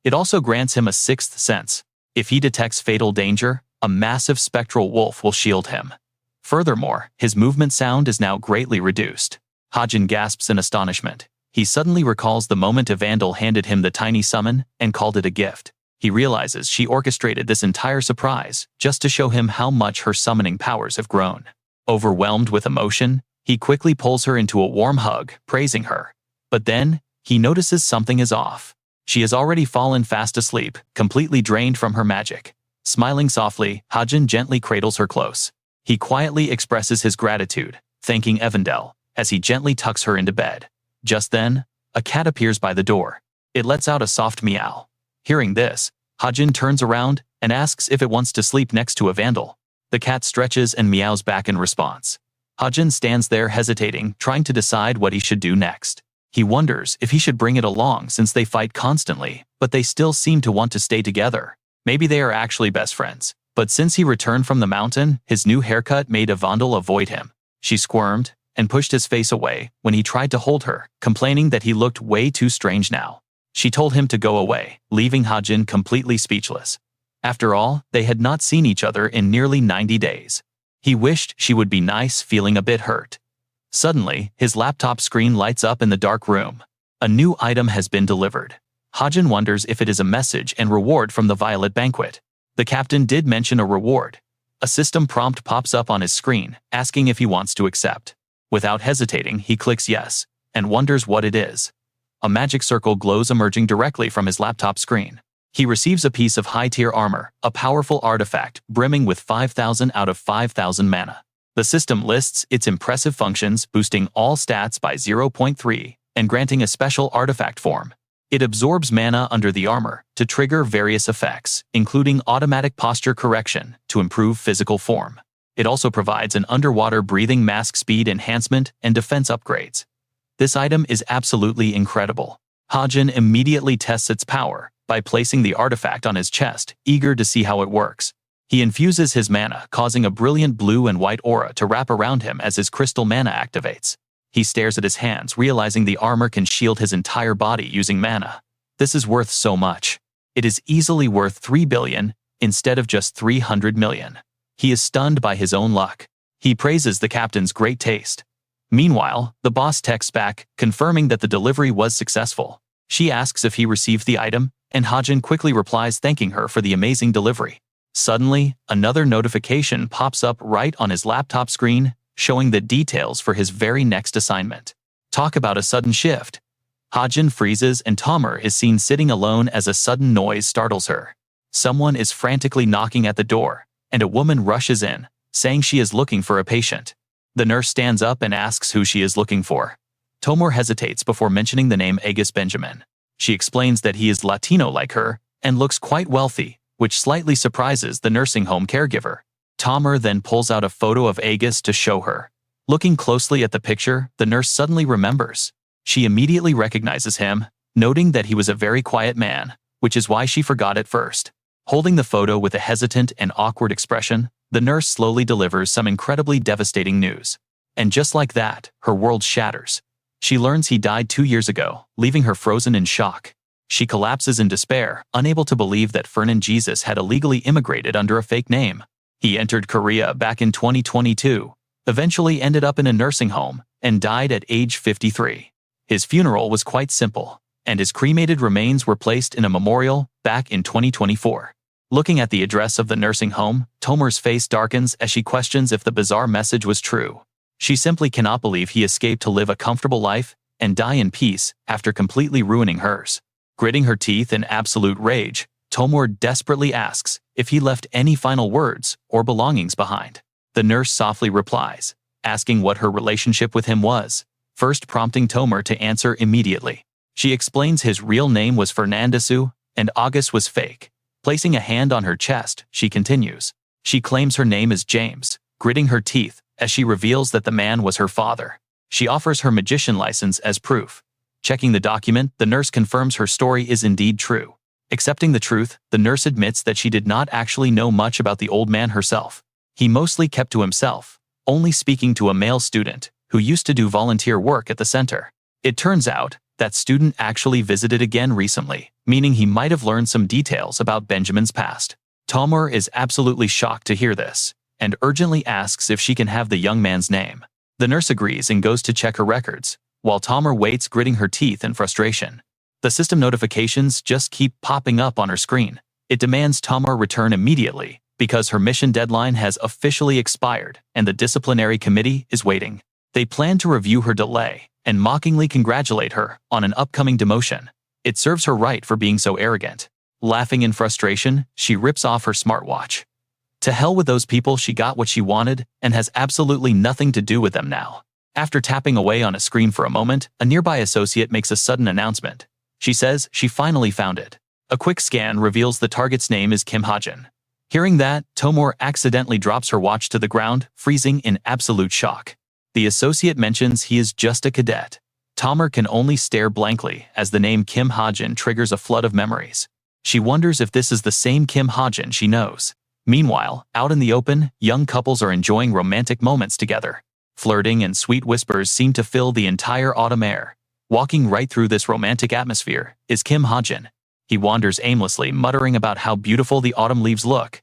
It also grants him a sixth sense. If he detects fatal danger, a massive spectral wolf will shield him. Furthermore, his movement sound is now greatly reduced. Hajin gasps in astonishment. He suddenly recalls the moment Evandel handed him the tiny summon and called it a gift. He realizes she orchestrated this entire surprise just to show him how much her summoning powers have grown. Overwhelmed with emotion, he quickly pulls her into a warm hug, praising her. But then, he notices something is off. She has already fallen fast asleep, completely drained from her magic. Smiling softly, Hajin gently cradles her close. He quietly expresses his gratitude, thanking Evandel, as he gently tucks her into bed. Just then, a cat appears by the door. It lets out a soft meow. Hearing this, Hajin turns around and asks if it wants to sleep next to Evandel. The cat stretches and meows back in response. Hajin stands there hesitating, trying to decide what he should do next. He wonders if he should bring it along since they fight constantly, but they still seem to want to stay together. Maybe they are actually best friends. But since he returned from the mountain, his new haircut made Evandel avoid him. She squirmed and pushed his face away when he tried to hold her, complaining that he looked way too strange now. She told him to go away, leaving Hajin completely speechless. After all, they had not seen each other in nearly 90 days. He wished she would be nice, feeling a bit hurt. Suddenly, his laptop screen lights up in the dark room. A new item has been delivered. Hajin wonders if it is a message and reward from the Violet Banquet. The captain did mention a reward. A system prompt pops up on his screen, asking if he wants to accept. Without hesitating, he clicks yes, and wonders what it is. A magic circle glows emerging directly from his laptop screen. He receives a piece of high-tier armor, a powerful artifact brimming with 5,000 out of 5,000 mana. The system lists its impressive functions, boosting all stats by 0.3 and granting a special artifact form. It absorbs mana under the armor to trigger various effects, including automatic posture correction to improve physical form. It also provides an underwater breathing mask speed enhancement and defense upgrades. This item is absolutely incredible. Hajin immediately tests its power by placing the artifact on his chest, eager to see how it works. He infuses his mana, causing a brilliant blue and white aura to wrap around him as his crystal mana activates. He stares at his hands, realizing the armor can shield his entire body using mana. This is worth so much. It is easily worth 3 billion instead of just 300 million. He is stunned by his own luck. He praises the captain's great taste. Meanwhile, the boss texts back, confirming that the delivery was successful. She asks if he received the item, and Hajin quickly replies thanking her for the amazing delivery. Suddenly, another notification pops up right on his laptop screen, showing the details for his very next assignment. Talk about a sudden shift. Hajin freezes and Tomer is seen sitting alone as a sudden noise startles her. Someone is frantically knocking at the door, and a woman rushes in, saying she is looking for a patient. The nurse stands up and asks who she is looking for. Tomer hesitates before mentioning the name Agus Benjamin. She explains that he is Latino like her and looks quite wealthy, which slightly surprises the nursing home caregiver. Tomer then pulls out a photo of Agus to show her. Looking closely at the picture, the nurse suddenly remembers. She immediately recognizes him, noting that he was a very quiet man, which is why she forgot at first. Holding the photo with a hesitant and awkward expression, the nurse slowly delivers some incredibly devastating news. And just like that, her world shatters. She learns he died 2 years ago, leaving her frozen in shock. She collapses in despair, unable to believe that Fernan Jesus had illegally immigrated under a fake name. He entered Korea back in 2022, eventually ended up in a nursing home, and died at age 53. His funeral was quite simple, and his cremated remains were placed in a memorial back in 2024. Looking at the address of the nursing home, Tomer's face darkens as she questions if the bizarre message was true. She simply cannot believe he escaped to live a comfortable life and die in peace after completely ruining hers. Gritting her teeth in absolute rage, Tomer desperately asks if he left any final words or belongings behind. The nurse softly replies, asking what her relationship with him was, first prompting Tomer to answer immediately. She explains his real name was Fernandesu and August was fake. Placing a hand on her chest, she continues. She claims her name is James, gritting her teeth as she reveals that the man was her father. She offers her magician license as proof. Checking the document, the nurse confirms her story is indeed true. Accepting the truth, the nurse admits that she did not actually know much about the old man herself. He mostly kept to himself, only speaking to a male student who used to do volunteer work at the center. It turns out that student actually visited again recently, meaning he might have learned some details about Benjamin's past. Tomer is absolutely shocked to hear this, and urgently asks if she can have the young man's name. The nurse agrees and goes to check her records, while Tomer waits, gritting her teeth in frustration. The system notifications just keep popping up on her screen. It demands Tomer return immediately, because her mission deadline has officially expired and the disciplinary committee is waiting. They plan to review her delay and mockingly congratulate her on an upcoming demotion. It serves her right for being so arrogant. Laughing in frustration, she rips off her smartwatch. To hell with those people, she got what she wanted and has absolutely nothing to do with them now. After tapping away on a screen for a moment, a nearby associate makes a sudden announcement. She says she finally found it. A quick scan reveals the target's name is Kim Hajin. Hearing that, Tomer accidentally drops her watch to the ground, freezing in absolute shock. The associate mentions he is just a cadet. Tomer can only stare blankly as the name Kim Hajin triggers a flood of memories. She wonders if this is the same Kim Hajin she knows. Meanwhile, out in the open, young couples are enjoying romantic moments together. Flirting and sweet whispers seem to fill the entire autumn air. Walking right through this romantic atmosphere is Kim Hajin. He wanders aimlessly, muttering about how beautiful the autumn leaves look.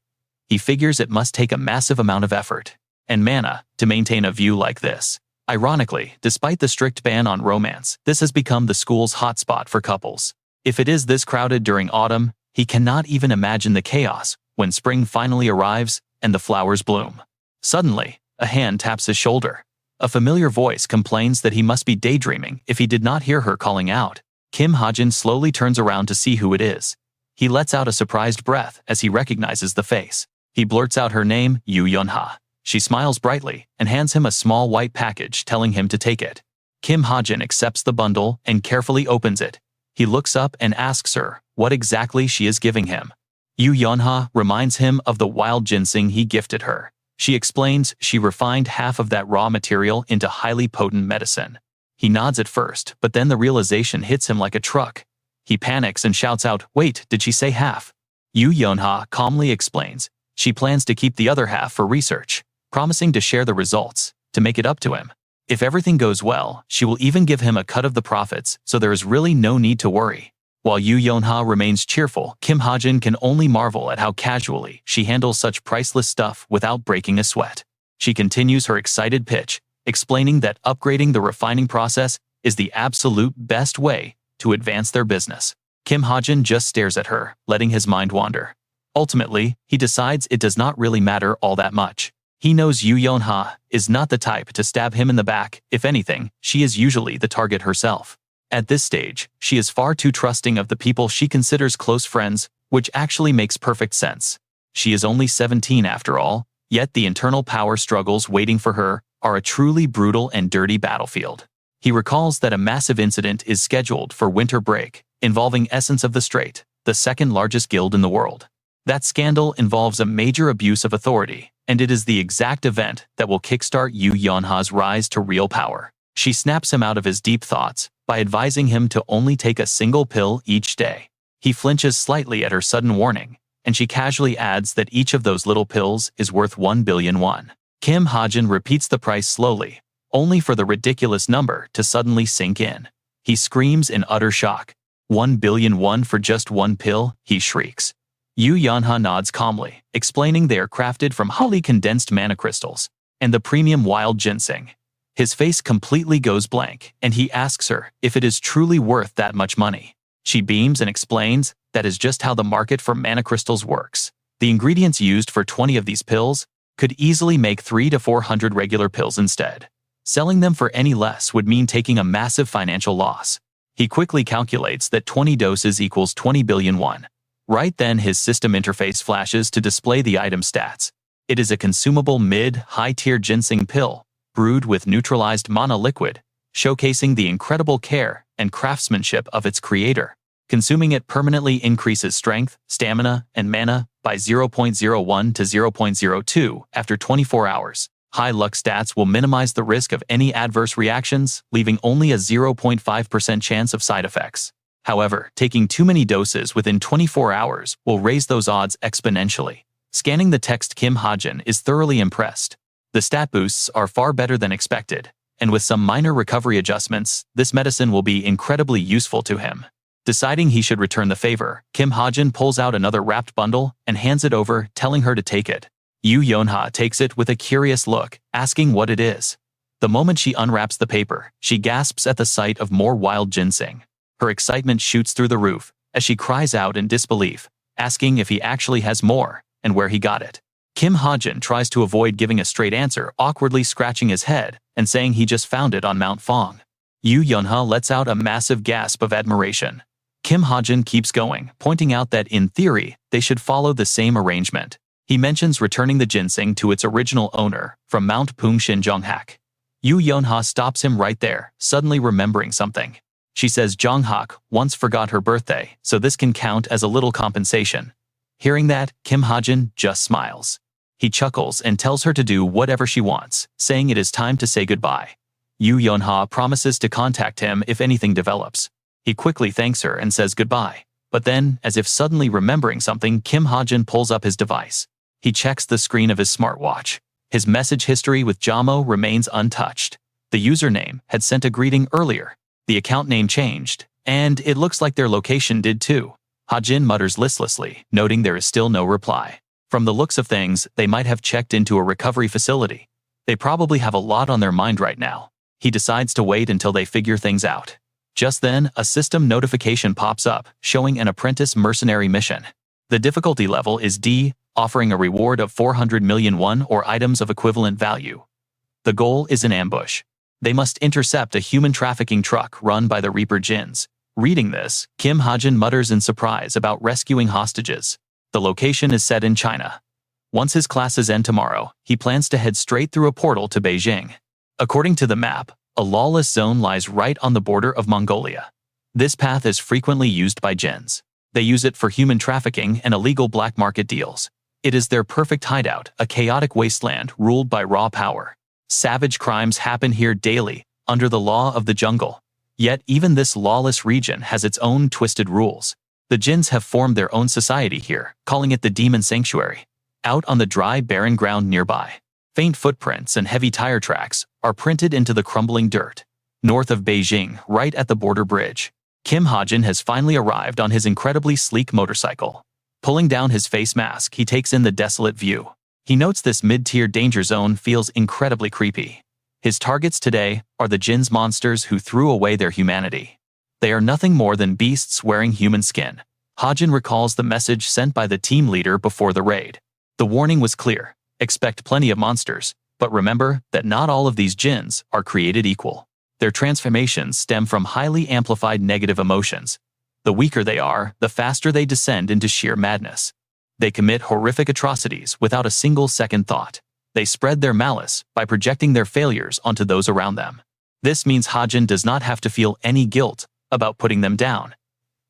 He figures it must take a massive amount of effort and mana to maintain a view like this. Ironically, despite the strict ban on romance, this has become the school's hotspot for couples. If it is this crowded during autumn, he cannot even imagine the chaos when spring finally arrives and the flowers bloom. Suddenly, a hand taps his shoulder. A familiar voice complains that he must be daydreaming if he did not hear her calling out. Kim Hajin slowly turns around to see who it is. He lets out a surprised breath as he recognizes the face. He blurts out her name, Yu Yonha. She smiles brightly and hands him a small white package, telling him to take it. Kim Hajin accepts the bundle and carefully opens it. He looks up and asks her what exactly she is giving him. Yu Yonha reminds him of the wild ginseng he gifted her. She explains she refined half of that raw material into highly potent medicine. He nods at first, but then the realization hits him like a truck. He panics and shouts out, "Wait, did she say half?" Yu Yonha calmly explains she plans to keep the other half for research, promising to share the results to make it up to him. If everything goes well, she will even give him a cut of the profits, so there is really no need to worry. While Yu Yonha remains cheerful, Kim Hajin can only marvel at how casually she handles such priceless stuff without breaking a sweat. She continues her excited pitch, explaining that upgrading the refining process is the absolute best way to advance their business. Kim Hajin just stares at her, letting his mind wander. Ultimately, he decides it does not really matter all that much. He knows Yu Yonha is not the type to stab him in the back. If anything, she is usually the target herself. At this stage, she is far too trusting of the people she considers close friends, which actually makes perfect sense. She is only 17 after all, yet the internal power struggles waiting for her are a truly brutal and dirty battlefield. He recalls that a massive incident is scheduled for winter break, involving Essence of the Strait, the second largest guild in the world. That scandal involves a major abuse of authority, and it is the exact event that will kickstart Yu Yonha's rise to real power. She snaps him out of his deep thoughts by advising him to only take a single pill each day. He flinches slightly at her sudden warning, and she casually adds that each of those little pills is worth 1 billion won. Kim Hajin repeats the price slowly, only for the ridiculous number to suddenly sink in. He screams in utter shock. 1 billion won for just one pill, he shrieks. Yu Yonha nods calmly, explaining they are crafted from highly condensed mana crystals and the premium wild ginseng. His face completely goes blank, and he asks her if it is truly worth that much money. She beams and explains that is just how the market for mana crystals works. The ingredients used for 20 of these pills could easily make 300 to 400 regular pills instead. Selling them for any less would mean taking a massive financial loss. He quickly calculates that 20 doses equals 20 billion won. Right then his system interface flashes to display the item stats. It is a consumable mid-high-tier ginseng pill, brewed with neutralized mana liquid, showcasing the incredible care and craftsmanship of its creator. Consuming it permanently increases strength, stamina, and mana by 0.01 to 0.02 after 24 hours. High luck stats will minimize the risk of any adverse reactions, leaving only a 0.5% chance of side effects. However, taking too many doses within 24 hours will raise those odds exponentially. Scanning the text, Kim Hajin is thoroughly impressed. The stat boosts are far better than expected, and with some minor recovery adjustments, this medicine will be incredibly useful to him. Deciding he should return the favor, Kim Hajin pulls out another wrapped bundle and hands it over, telling her to take it. Yu Yonha takes it with a curious look, asking what it is. The moment she unwraps the paper, she gasps at the sight of more wild ginseng. Her excitement shoots through the roof as she cries out in disbelief, asking if he actually has more and where he got it. Kim Hajin tries to avoid giving a straight answer, awkwardly scratching his head and saying he just found it on Mount Fong. Yu Yonha lets out a massive gasp of admiration. Kim Hajin keeps going, pointing out that in theory, they should follow the same arrangement. He mentions returning the ginseng to its original owner from Mount Pung Shinjonghak. Yu Yonha stops him right there, suddenly remembering something. She says Jonghak once forgot her birthday, so this can count as a little compensation. Hearing that, Kim Hajin just smiles. He chuckles and tells her to do whatever she wants, saying it is time to say goodbye. Yu Yonha promises to contact him if anything develops. He quickly thanks her and says goodbye. But then, as if suddenly remembering something, Kim Hajin pulls up his device. He checks the screen of his smartwatch. His message history with Jamo remains untouched. The username had sent a greeting earlier. The account name changed, and it looks like their location did too. Hajin mutters listlessly, noting there is still no reply. From the looks of things, they might have checked into a recovery facility. They probably have a lot on their mind right now. He decides to wait until they figure things out. Just then, a system notification pops up, showing an apprentice mercenary mission. The difficulty level is D, offering a reward of 400 million won or items of equivalent value. The goal is an ambush. They must intercept a human trafficking truck run by the Reaper Jinns. Reading this, Kim Hajin mutters in surprise about rescuing hostages. The location is set in China. Once his classes end tomorrow, he plans to head straight through a portal to Beijing. According to the map, a lawless zone lies right on the border of Mongolia. This path is frequently used by jinns. They use it for human trafficking and illegal black market deals. It is their perfect hideout, a chaotic wasteland ruled by raw power. Savage crimes happen here daily, under the law of the jungle. Yet even this lawless region has its own twisted rules. The jinns have formed their own society here, calling it the Demon Sanctuary. Out on the dry, barren ground nearby, faint footprints and heavy tire tracks are printed into the crumbling dirt. North of Beijing, right at the border bridge, Kim Hajin has finally arrived on his incredibly sleek motorcycle. Pulling down his face mask, he takes in the desolate view. He notes this mid-tier danger zone feels incredibly creepy. His targets today are the jinns monsters who threw away their humanity. They are nothing more than beasts wearing human skin. Hajin recalls the message sent by the team leader before the raid. The warning was clear: expect plenty of monsters, but remember that not all of these jinns are created equal. Their transformations stem from highly amplified negative emotions. The weaker they are, the faster they descend into sheer madness. They commit horrific atrocities without a single second thought. They spread their malice by projecting their failures onto those around them. This means Hajin does not have to feel any guilt about putting them down.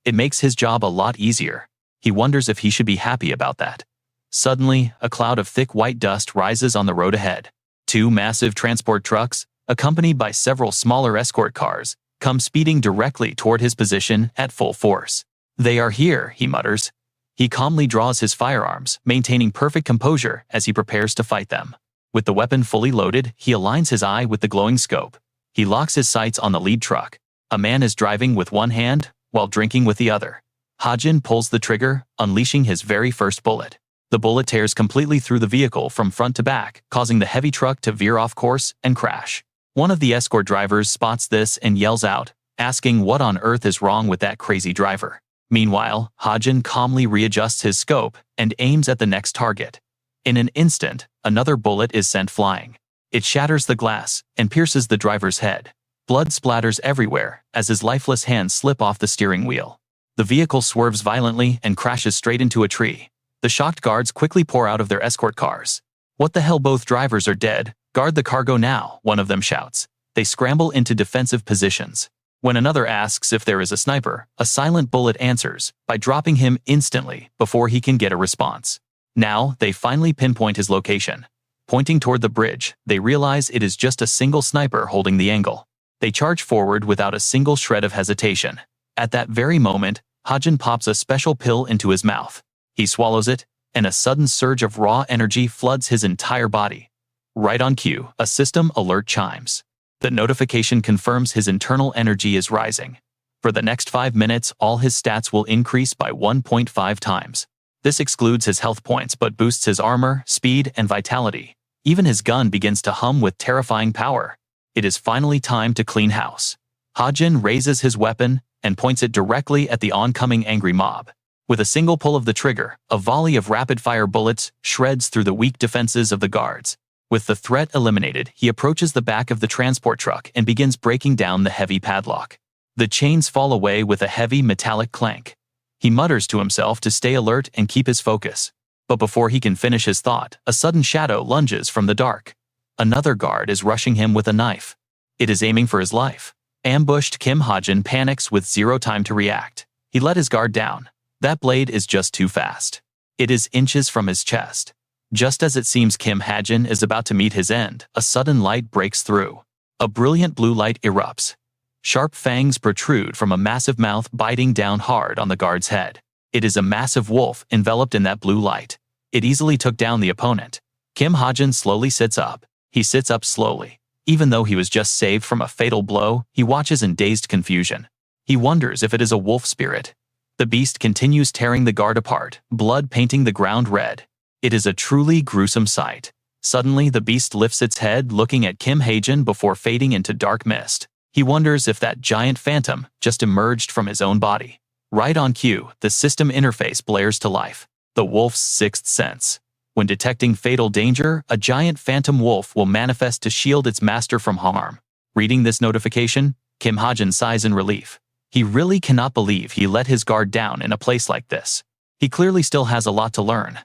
It makes his job a lot easier. He wonders if he should be happy about that. Suddenly, a cloud of thick white dust rises on the road ahead. Two massive transport trucks, accompanied by several smaller escort cars, come speeding directly toward his position at full force. They are here, he mutters. He calmly draws his firearms, maintaining perfect composure as he prepares to fight them. With the weapon fully loaded, he aligns his eye with the glowing scope. He locks his sights on the lead truck. A man is driving with one hand, while drinking with the other. Hajin pulls the trigger, unleashing his very first bullet. The bullet tears completely through the vehicle from front to back, causing the heavy truck to veer off course and crash. One of the escort drivers spots this and yells out, asking what on earth is wrong with that crazy driver. Meanwhile, Hajin calmly readjusts his scope and aims at the next target. In an instant, another bullet is sent flying. It shatters the glass and pierces the driver's head. Blood splatters everywhere as his lifeless hands slip off the steering wheel. The vehicle swerves violently and crashes straight into a tree. The shocked guards quickly pour out of their escort cars. "What the hell, both drivers are dead. Guard the cargo now," one of them shouts. They scramble into defensive positions. When another asks if there is a sniper, a silent bullet answers by dropping him instantly before he can get a response. Now, they finally pinpoint his location. Pointing toward the bridge, they realize it is just a single sniper holding the angle. They charge forward without a single shred of hesitation. At that very moment, Hajin pops a special pill into his mouth. He swallows it, and a sudden surge of raw energy floods his entire body. Right on cue, a system alert chimes. The notification confirms his internal energy is rising. For the next 5 minutes, all his stats will increase by 1.5 times. This excludes his health points but boosts his armor, speed, and vitality. Even his gun begins to hum with terrifying power. It is finally time to clean house. Hajin raises his weapon and points it directly at the oncoming angry mob. With a single pull of the trigger, a volley of rapid-fire bullets shreds through the weak defenses of the guards. With the threat eliminated, he approaches the back of the transport truck and begins breaking down the heavy padlock. The chains fall away with a heavy metallic clank. He mutters to himself to stay alert and keep his focus. But before he can finish his thought, a sudden shadow lunges from the dark. Another guard is rushing him with a knife. It is aiming for his life. Ambushed, Kim Hajin panics with zero time to react. He let his guard down. That blade is just too fast. It is inches from his chest. Just as it seems Kim Hajin is about to meet his end, a sudden light breaks through. A brilliant blue light erupts. Sharp fangs protrude from a massive mouth biting down hard on the guard's head. It is a massive wolf enveloped in that blue light. It easily took down the opponent. Kim Hajin slowly sits up. He sits up slowly. Even though he was just saved from a fatal blow, he watches in dazed confusion. He wonders if it is a wolf spirit. The beast continues tearing the guard apart, blood painting the ground red. It is a truly gruesome sight. Suddenly, the beast lifts its head, looking at Kim Hajin before fading into dark mist. He wonders if that giant phantom just emerged from his own body. Right on cue, the system interface blares to life. The wolf's sixth sense. When detecting fatal danger, a giant phantom wolf will manifest to shield its master from harm. Reading this notification, Kim Hajin sighs in relief. He really cannot believe he let his guard down in a place like this. He clearly still has a lot to learn.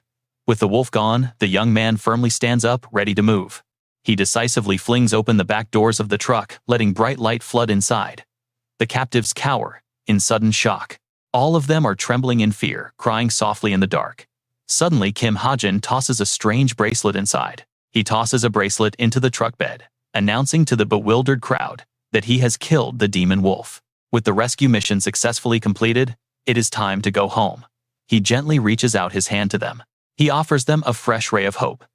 With the wolf gone, the young man firmly stands up, ready to move. He decisively flings open the back doors of the truck, letting bright light flood inside. The captives cower, in sudden shock. All of them are trembling in fear, crying softly in the dark. Suddenly, Kim Hajin tosses a strange bracelet inside. He tosses a bracelet into the truck bed, announcing to the bewildered crowd that he has killed the demon wolf. With the rescue mission successfully completed, it is time to go home. He gently reaches out his hand to them. He offers them a fresh ray of hope.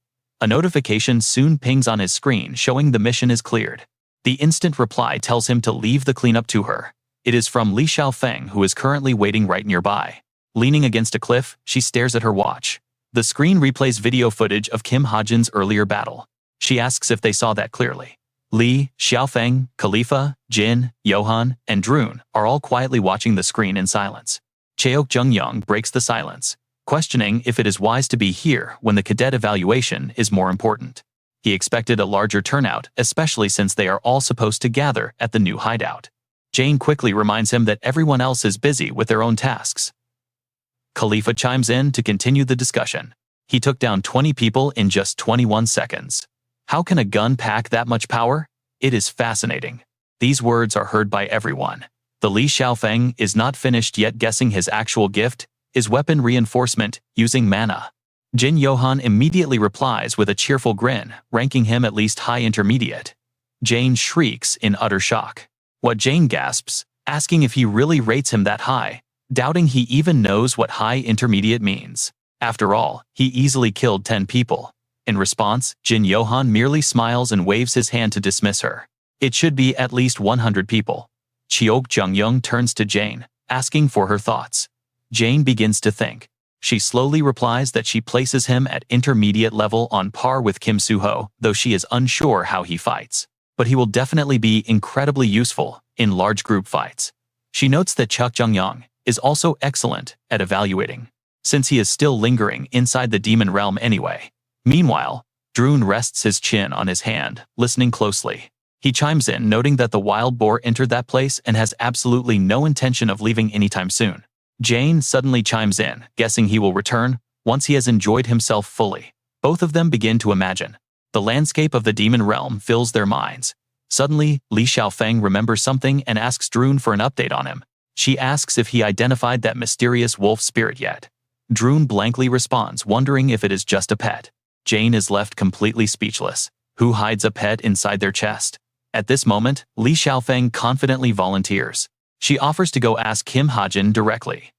A notification soon pings on his screen showing the mission is cleared. The instant reply tells him to leave the cleanup to her. It is from Li Xiaofeng, who is currently waiting right nearby. Leaning against a cliff, she stares at her watch. The screen replays video footage of Kim Hajin's earlier battle. She asks if they saw that clearly. Li, Xiaofeng, Khalifa, Jin, Johan, and Drun are all quietly watching the screen in silence. Cheok Jung-young breaks the silence, questioning if it is wise to be here when the cadet evaluation is more important. He expected a larger turnout, especially since they are all supposed to gather at the new hideout. Jane quickly reminds him that everyone else is busy with their own tasks. Khalifa chimes in to continue the discussion. He took down 20 people in just 21 seconds. How can a gun pack that much power? It is fascinating. These words are heard by everyone. The Li Xiaofeng is not finished yet guessing his actual gift is weapon reinforcement using mana. Jin Johan immediately replies with a cheerful grin, ranking him at least high intermediate. Jane shrieks in utter shock. What Jane gasps, asking if he really rates him that high, doubting he even knows what high intermediate means. After all, he easily killed 10 people. In response, Jin Johan merely smiles and waves his hand to dismiss her. It should be at least 100 people. Cheok Jung-young turns to Jane, asking for her thoughts. Jane begins to think. She slowly replies that she places him at intermediate level on par with Kim Soo-ho, though she is unsure how he fights. But he will definitely be incredibly useful in large group fights. She notes that Cheok Jung-young is also excellent at evaluating, since he is still lingering inside the demon realm anyway. Meanwhile, Drun rests his chin on his hand, listening closely. He chimes in, noting that the wild boar entered that place and has absolutely no intention of leaving anytime soon. Jane suddenly chimes in, guessing he will return once he has enjoyed himself fully. Both of them begin to imagine. The landscape of the demon realm fills their minds. Suddenly, Li Xiaofeng remembers something and asks Drun for an update on him. She asks if he identified that mysterious wolf spirit yet. Drun blankly responds, wondering if it is just a pet. Jane is left completely speechless. Who hides a pet inside their chest? At this moment, Li Xiaofeng confidently volunteers. She offers to go ask Kim Hajin directly.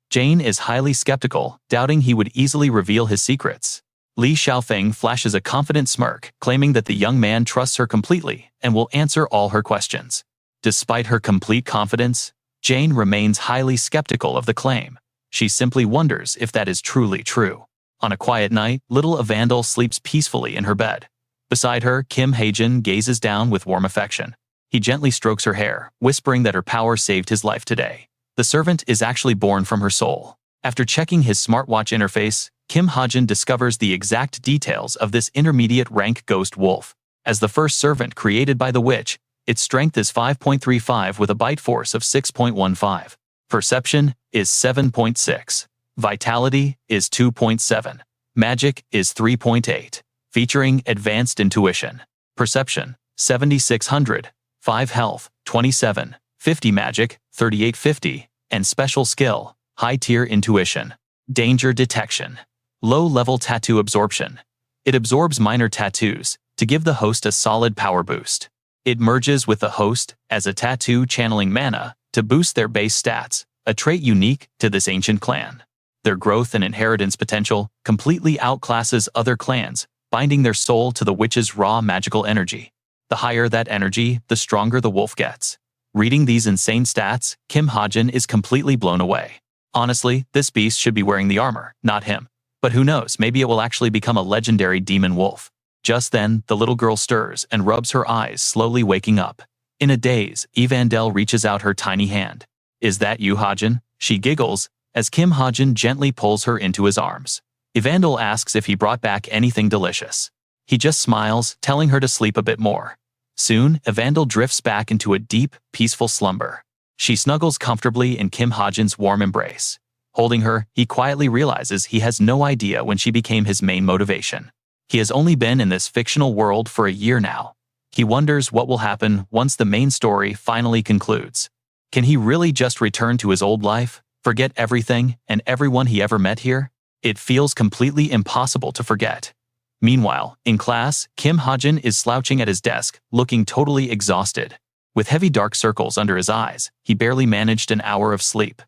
Jane is highly skeptical, doubting he would easily reveal his secrets. Li Xiaofeng flashes a confident smirk, claiming that the young man trusts her completely and will answer all her questions. Despite her complete confidence, Jane remains highly skeptical of the claim. She simply wonders if that is truly true. On a quiet night, little Evander sleeps peacefully in her bed. Beside her, Kim Hajin gazes down with warm affection. He gently strokes her hair, whispering that her power saved his life today. The servant is actually born from her soul. After checking his smartwatch interface, Kim Hajin discovers the exact details of this intermediate rank ghost wolf. As the first servant created by the witch, its strength is 5.35 with a bite force of 6.15. Perception is 7.6. Vitality is 2.7. Magic is 3.8. Featuring advanced intuition. Perception, 7600. 5 health, 27. 50 magic, 3850. And special skill, high-tier intuition. Danger detection. Low-level tattoo absorption. It absorbs minor tattoos to give the host a solid power boost. It merges with the host as a tattoo channeling mana to boost their base stats, a trait unique to this ancient clan. Their growth and inheritance potential completely outclasses other clans, binding their soul to the witch's raw magical energy. The higher that energy, the stronger the wolf gets. Reading these insane stats, Kim Hajin is completely blown away. Honestly, this beast should be wearing the armor, not him. But who knows, maybe it will actually become a legendary demon wolf. Just then, the little girl stirs and rubs her eyes, slowly waking up. In a daze, Evandel reaches out her tiny hand. "Is that you, Hajin?" She giggles, as Kim Hajin gently pulls her into his arms. Evandel asks if he brought back anything delicious. He just smiles, telling her to sleep a bit more. Soon, Evandel drifts back into a deep, peaceful slumber. She snuggles comfortably in Kim Hajin's warm embrace. Holding her, he quietly realizes he has no idea when she became his main motivation. He has only been in this fictional world for a year now. He wonders what will happen once the main story finally concludes. Can he really just return to his old life, forget everything and everyone he ever met here? It feels completely impossible to forget. Meanwhile, in class, Kim Hajin is slouching at his desk, looking totally exhausted. With heavy dark circles under his eyes, he barely managed an hour of sleep.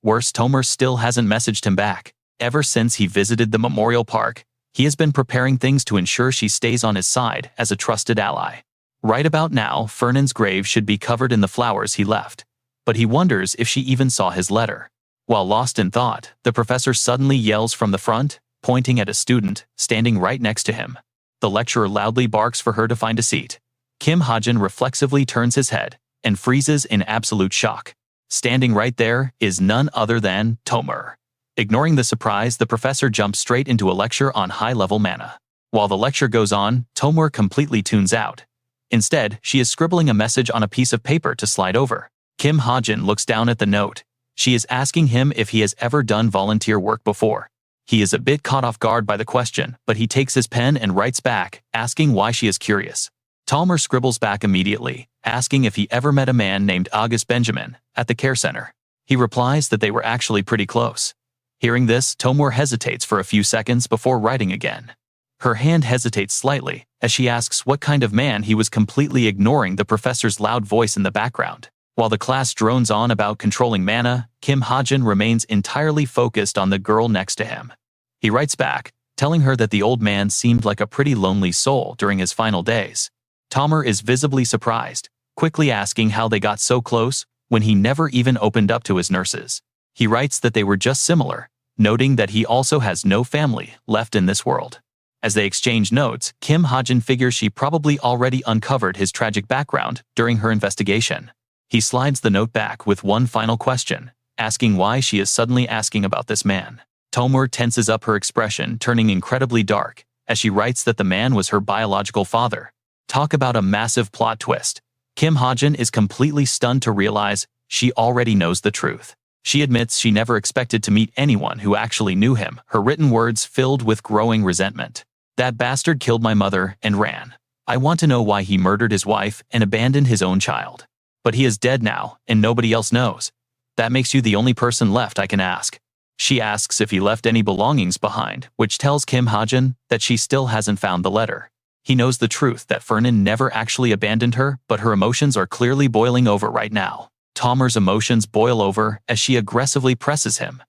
Worse, Tomer still hasn't messaged him back. Ever since he visited the memorial park, he has been preparing things to ensure she stays on his side as a trusted ally. Right about now, Fernand's grave should be covered in the flowers he left. But he wonders if she even saw his letter. While lost in thought, the professor suddenly yells from the front, pointing at a student standing right next to him. The lecturer loudly barks for her to find a seat. Kim Hajin reflexively turns his head and freezes in absolute shock. Standing right there is none other than Tomer. Ignoring the surprise, the professor jumps straight into a lecture on high-level mana. While the lecture goes on, Tomer completely tunes out. Instead, she is scribbling a message on a piece of paper to slide over. Kim Hajin looks down at the note. She is asking him if he has ever done volunteer work before. He is a bit caught off guard by the question, but he takes his pen and writes back, asking why she is curious. Tomer scribbles back immediately, asking if he ever met a man named August Benjamin at the care center. He replies that they were actually pretty close. Hearing this, Tomer hesitates for a few seconds before writing again. Her hand hesitates slightly as she asks what kind of man he was, completely ignoring the professor's loud voice in the background. While the class drones on about controlling mana, Kim Hajin remains entirely focused on the girl next to him. He writes back, telling her that the old man seemed like a pretty lonely soul during his final days. Tomer is visibly surprised, quickly asking how they got so close when he never even opened up to his nurses. He writes that they were just similar, noting that he also has no family left in this world. As they exchange notes, Kim Hajin figures she probably already uncovered his tragic background during her investigation. He slides the note back with one final question, asking why she is suddenly asking about this man. Tomer tenses up, her expression turning incredibly dark, as she writes that the man was her biological father. Talk about a massive plot twist. Kim Hajin is completely stunned to realize she already knows the truth. She admits she never expected to meet anyone who actually knew him, her written words filled with growing resentment. That bastard killed my mother and ran. I want to know why he murdered his wife and abandoned his own child. But he is dead now, and nobody else knows. That makes you the only person left I can ask. She asks if he left any belongings behind, which tells Kim Hajin that she still hasn't found the letter. He knows the truth that Fernand never actually abandoned her, but her emotions are clearly boiling over right now. Tomer's emotions boil over as she aggressively presses him.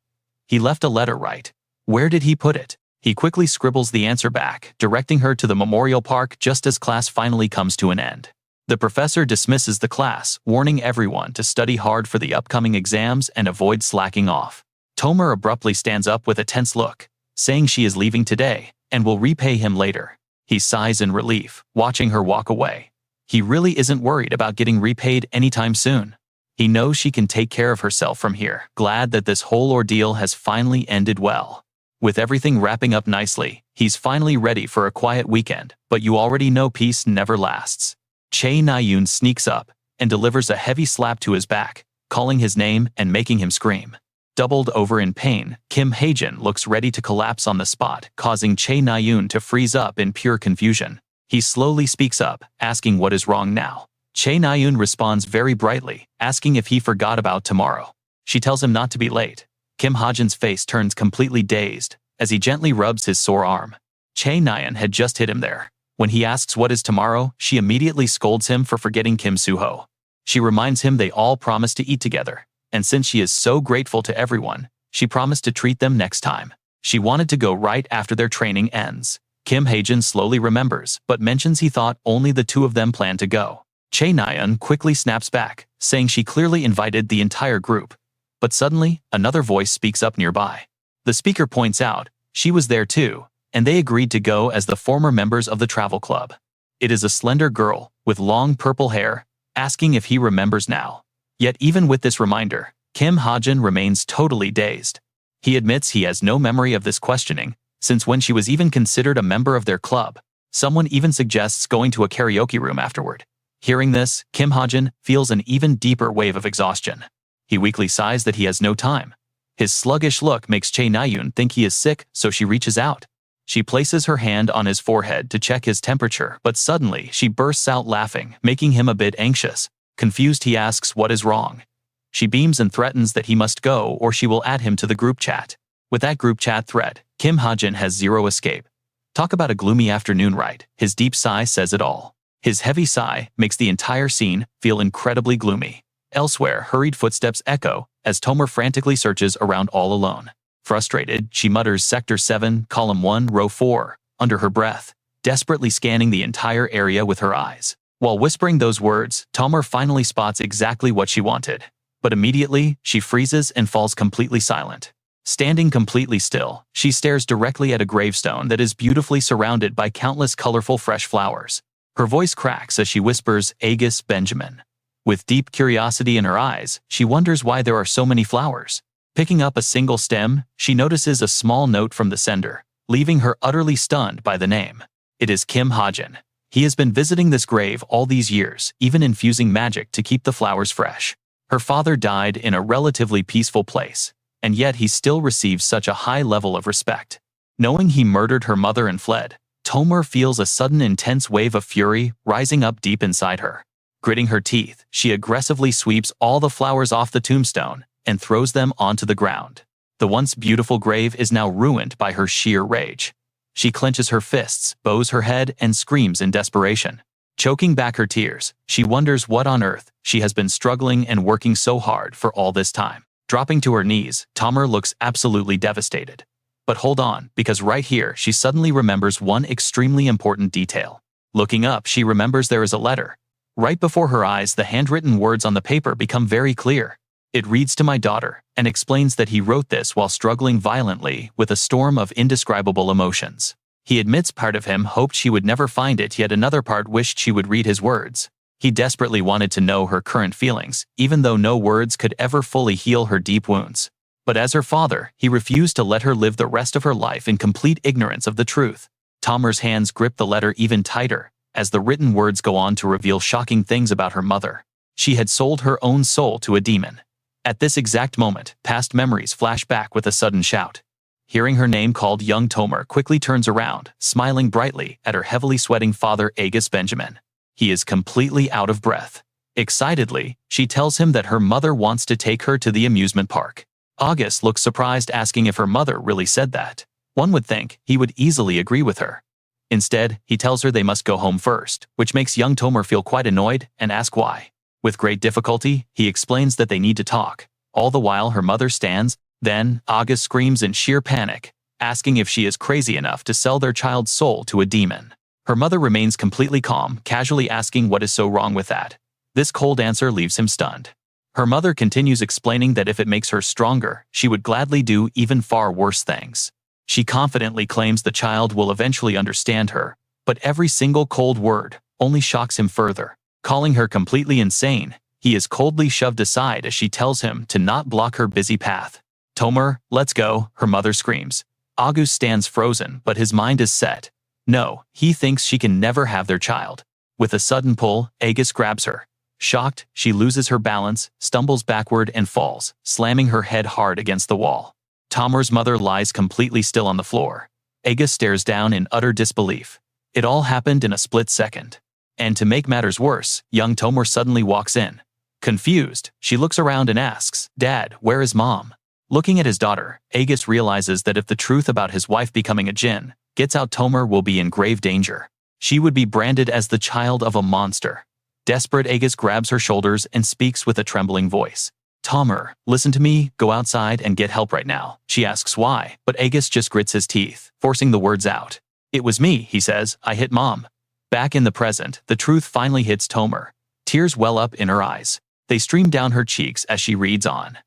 He left a letter, right? Where did he put it? He quickly scribbles the answer back, directing her to the memorial park just as class finally comes to an end. The professor dismisses the class, warning everyone to study hard for the upcoming exams and avoid slacking off. Tomer abruptly stands up with a tense look, saying she is leaving today and will repay him later. He sighs in relief, watching her walk away. He really isn't worried about getting repaid anytime soon. He knows she can take care of herself from here, glad that this whole ordeal has finally ended well. With everything wrapping up nicely, he's finally ready for a quiet weekend, but you already know peace never lasts. Chae Na-yoon sneaks up and delivers a heavy slap to his back, calling his name and making him scream. Doubled over in pain, Kim Hajin looks ready to collapse on the spot, causing Chae Na-yoon to freeze up in pure confusion. He slowly speaks up, asking what is wrong now. Chae Na-yoon responds very brightly, asking if he forgot about tomorrow. She tells him not to be late. Kim Hajin's face turns completely dazed as he gently rubs his sore arm. Chae Na-yoon had just hit him there. When he asks what is tomorrow, she immediately scolds him for forgetting Kim Soo-ho. She reminds him they all promised to eat together, and since she is so grateful to everyone, she promised to treat them next time. She wanted to go right after their training ends. Kim Hajin slowly remembers, but mentions he thought only the two of them planned to go. Chae Na-yoon quickly snaps back, saying she clearly invited the entire group. But suddenly, another voice speaks up nearby. The speaker points out she was there too, and they agreed to go as the former members of the travel club. It is a slender girl with long purple hair, asking if he remembers now. Yet even with this reminder, Kim Hajin remains totally dazed. He admits he has no memory of this questioning, since when she was even considered a member of their club. Someone even suggests going to a karaoke room afterward. Hearing this, Kim Hajin feels an even deeper wave of exhaustion. He weakly sighs that he has no time. His sluggish look makes Chae Nayun think he is sick, so she reaches out. She places her hand on his forehead to check his temperature, but suddenly she bursts out laughing, making him a bit anxious. Confused, he asks what is wrong. She beams and threatens that he must go or she will add him to the group chat. With that group chat thread, Kim Hajin has zero escape. Talk about a gloomy afternoon, right? His deep sigh says it all. His heavy sigh makes the entire scene feel incredibly gloomy. Elsewhere, hurried footsteps echo as Tomer frantically searches around all alone. Frustrated, she mutters Sector 7, Column 1, Row 4, under her breath, desperately scanning the entire area with her eyes. While whispering those words, Tomer finally spots exactly what she wanted. But immediately, she freezes and falls completely silent. Standing completely still, she stares directly at a gravestone that is beautifully surrounded by countless colorful fresh flowers. Her voice cracks as she whispers, Aegis Benjamin. With deep curiosity in her eyes, she wonders why there are so many flowers. Picking up a single stem, she notices a small note from the sender, leaving her utterly stunned by the name. It is Kim Hajin. He has been visiting this grave all these years, even infusing magic to keep the flowers fresh. Her father died in a relatively peaceful place, and yet he still receives such a high level of respect. Knowing he murdered her mother and fled, Tomer feels a sudden intense wave of fury rising up deep inside her. Gritting her teeth, she aggressively sweeps all the flowers off the tombstone and throws them onto the ground. The once beautiful grave is now ruined by her sheer rage. She clenches her fists, bows her head, and screams in desperation. Choking back her tears, she wonders what on earth she has been struggling and working so hard for all this time. Dropping to her knees, Tomer looks absolutely devastated. But hold on, because right here she suddenly remembers one extremely important detail. Looking up, she remembers there is a letter. Right before her eyes, the handwritten words on the paper become very clear. It reads, to my daughter, and explains that he wrote this while struggling violently with a storm of indescribable emotions. He admits part of him hoped she would never find it, yet another part wished she would read his words. He desperately wanted to know her current feelings, even though no words could ever fully heal her deep wounds. But as her father, he refused to let her live the rest of her life in complete ignorance of the truth. Tomer's hands grip the letter even tighter, as the written words go on to reveal shocking things about her mother. She had sold her own soul to a demon. At this exact moment, past memories flash back with a sudden shout. Hearing her name called, young Tomer quickly turns around, smiling brightly at her heavily sweating father, Aegis Benjamin. He is completely out of breath. Excitedly, she tells him that her mother wants to take her to the amusement park. August looks surprised, asking if her mother really said that. One would think he would easily agree with her. Instead, he tells her they must go home first, which makes young Tomer feel quite annoyed and ask why. With great difficulty, he explains that they need to talk. All the while her mother stands. Then, August screams in sheer panic, asking if she is crazy enough to sell their child's soul to a demon. Her mother remains completely calm, casually asking what is so wrong with that. This cold answer leaves him stunned. Her mother continues explaining that if it makes her stronger, she would gladly do even far worse things. She confidently claims the child will eventually understand her, but every single cold word only shocks him further. Calling her completely insane, he is coldly shoved aside as she tells him to not block her busy path. Tomer, let's go, her mother screams. August stands frozen, but his mind is set. No, he thinks she can never have their child. With a sudden pull, Aegis grabs her. Shocked, she loses her balance, stumbles backward and falls, slamming her head hard against the wall. Tomer's mother lies completely still on the floor. Aegis stares down in utter disbelief. It all happened in a split second. And to make matters worse, young Tomer suddenly walks in. Confused, she looks around and asks, Dad, where is Mom? Looking at his daughter, Aegis realizes that if the truth about his wife becoming a djinn gets out, Tomer will be in grave danger. She would be branded as the child of a monster. Desperate, Aegis grabs her shoulders and speaks with a trembling voice. Tomer, listen to me, go outside and get help right now. She asks why, but Aegis just grits his teeth, forcing the words out. It was me, he says, I hit Mom. Back in the present, the truth finally hits Tomer. Tears well up in her eyes. They stream down her cheeks as she reads on.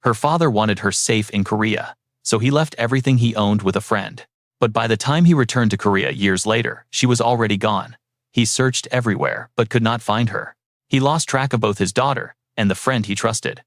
Her father wanted her safe in Korea, so he left everything he owned with a friend. But by the time he returned to Korea years later, she was already gone. He searched everywhere, but could not find her. He lost track of both his daughter and the friend he trusted.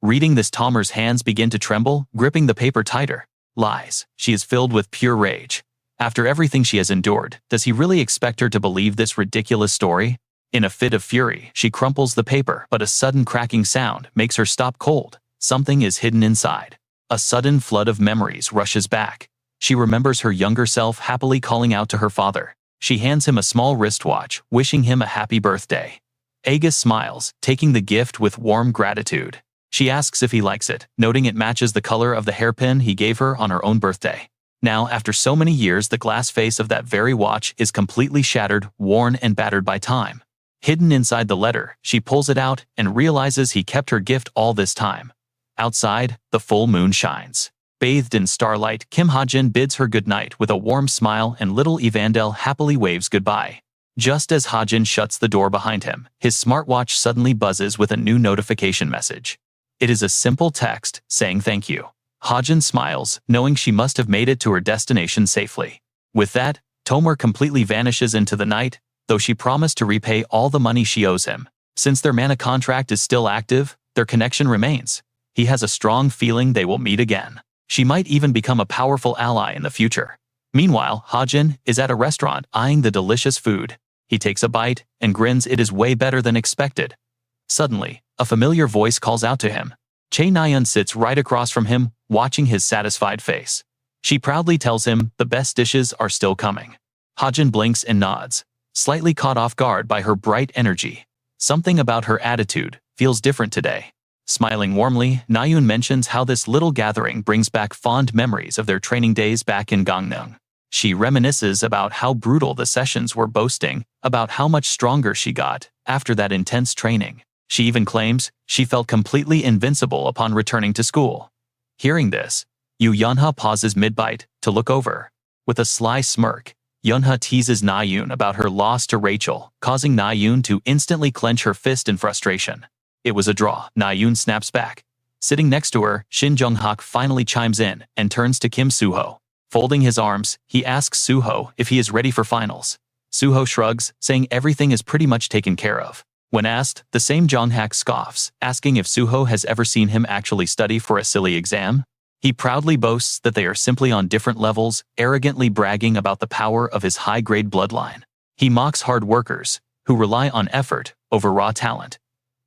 Reading this, Tomer's hands begin to tremble, gripping the paper tighter. Lies. She is filled with pure rage. After everything she has endured, does he really expect her to believe this ridiculous story? In a fit of fury, she crumples the paper, but a sudden cracking sound makes her stop cold. Something is hidden inside. A sudden flood of memories rushes back. She remembers her younger self happily calling out to her father. She hands him a small wristwatch, wishing him a happy birthday. Agus smiles, taking the gift with warm gratitude. She asks if he likes it, noting it matches the color of the hairpin he gave her on her own birthday. Now, after so many years, the glass face of that very watch is completely shattered, worn and battered by time. Hidden inside the letter, she pulls it out and realizes he kept her gift all this time. Outside, the full moon shines. Bathed in starlight, Kim Hajin bids her goodnight with a warm smile, and little Evandel happily waves goodbye. Just as Hajin shuts the door behind him, his smartwatch suddenly buzzes with a new notification message. It is a simple text saying thank you. Hajin smiles, knowing she must have made it to her destination safely. With that, Tomer completely vanishes into the night, though she promised to repay all the money she owes him. Since their mana contract is still active, their connection remains. He has a strong feeling they will meet again. She might even become a powerful ally in the future. Meanwhile, Hajin is at a restaurant eyeing the delicious food. He takes a bite and grins. It is way better than expected. Suddenly, a familiar voice calls out to him. Chae Nayeon sits right across from him, watching his satisfied face. She proudly tells him the best dishes are still coming. Hajin blinks and nods, slightly caught off guard by her bright energy. Something about her attitude feels different today. Smiling warmly, Nayeon mentions how this little gathering brings back fond memories of their training days back in Gangneung. She reminisces about how brutal the sessions were, boasting about how much stronger she got after that intense training. She even claims she felt completely invincible upon returning to school. Hearing this, Yu Yunha pauses mid-bite to look over. With a sly smirk, Yunha teases Nayeon about her loss to Rachel, causing Nayeon to instantly clench her fist in frustration. It was a draw, Nayeon snaps back. Sitting next to her, Shin Jung-hak finally chimes in and turns to Kim Suho. Folding his arms, he asks Suho if he is ready for finals. Suho shrugs, saying everything is pretty much taken care of. When asked, the same Jung-hak scoffs, asking if Suho has ever seen him actually study for a silly exam. He proudly boasts that they are simply on different levels, arrogantly bragging about the power of his high-grade bloodline. He mocks hard workers, who rely on effort over raw talent.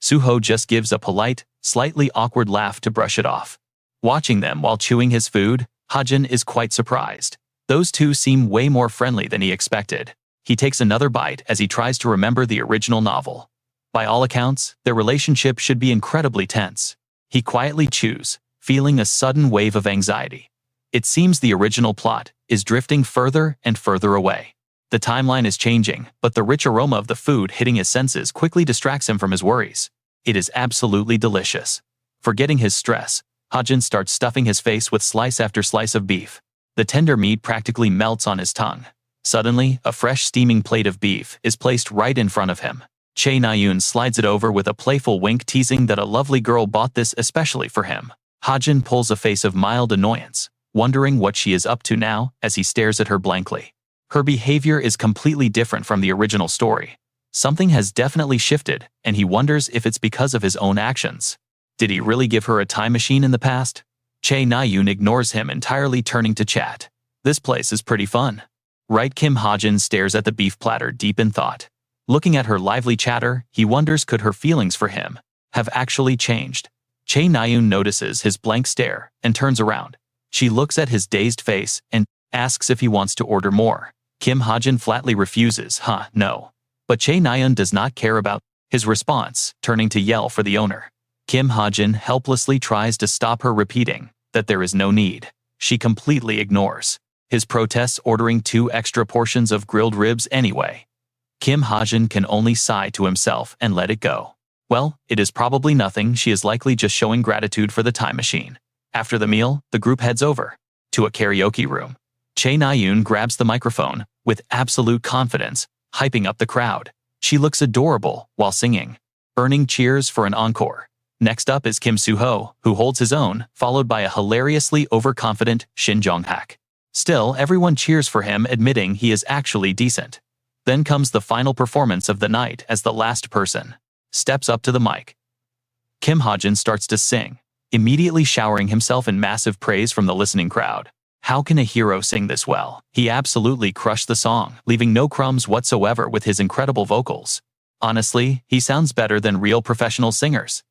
Suho just gives a polite, slightly awkward laugh to brush it off. Watching them while chewing his food, Hajin is quite surprised. Those two seem way more friendly than he expected. He takes another bite as he tries to remember the original novel. By all accounts, their relationship should be incredibly tense. He quietly chews, feeling a sudden wave of anxiety. It seems the original plot is drifting further and further away. The timeline is changing, but the rich aroma of the food hitting his senses quickly distracts him from his worries. It is absolutely delicious. Forgetting his stress, Hajin starts stuffing his face with slice after slice of beef. The tender meat practically melts on his tongue. Suddenly, a fresh steaming plate of beef is placed right in front of him. Chae Nayeon slides it over with a playful wink, teasing that a lovely girl bought this especially for him. Hajin pulls a face of mild annoyance, wondering what she is up to now as he stares at her blankly. Her behavior is completely different from the original story. Something has definitely shifted, and he wonders if it's because of his own actions. Did he really give her a time machine in the past? Chae Nayeon ignores him entirely, turning to chat. This place is pretty fun. Right? Kim Hajin stares at the beef platter deep in thought. Looking at her lively chatter, he wonders could her feelings for him have actually changed. Chae Nayeon notices his blank stare and turns around. She looks at his dazed face and asks if he wants to order more. Kim Hajin flatly refuses, no. But Chae Nayeon does not care about his response, turning to yell for the owner. Kim Hajin helplessly tries to stop her, repeating that there is no need. She completely ignores his protests, ordering 2 extra portions of grilled ribs anyway. Kim Hajin can only sigh to himself and let it go. Well, it is probably nothing. She is likely just showing gratitude for the time machine. After the meal, the group heads over to a karaoke room. Chae Nayeon grabs the microphone with absolute confidence, hyping up the crowd. She looks adorable while singing, earning cheers for an encore. Next up is Kim Suho, who holds his own, followed by a hilariously overconfident Shin Jung-hak. Still, everyone cheers for him, admitting he is actually decent. Then comes the final performance of the night as the last person steps up to the mic. Kim Hajin starts to sing, immediately showering himself in massive praise from the listening crowd. How can a hero sing this well? He absolutely crushed the song, leaving no crumbs whatsoever with his incredible vocals. Honestly, he sounds better than real professional singers.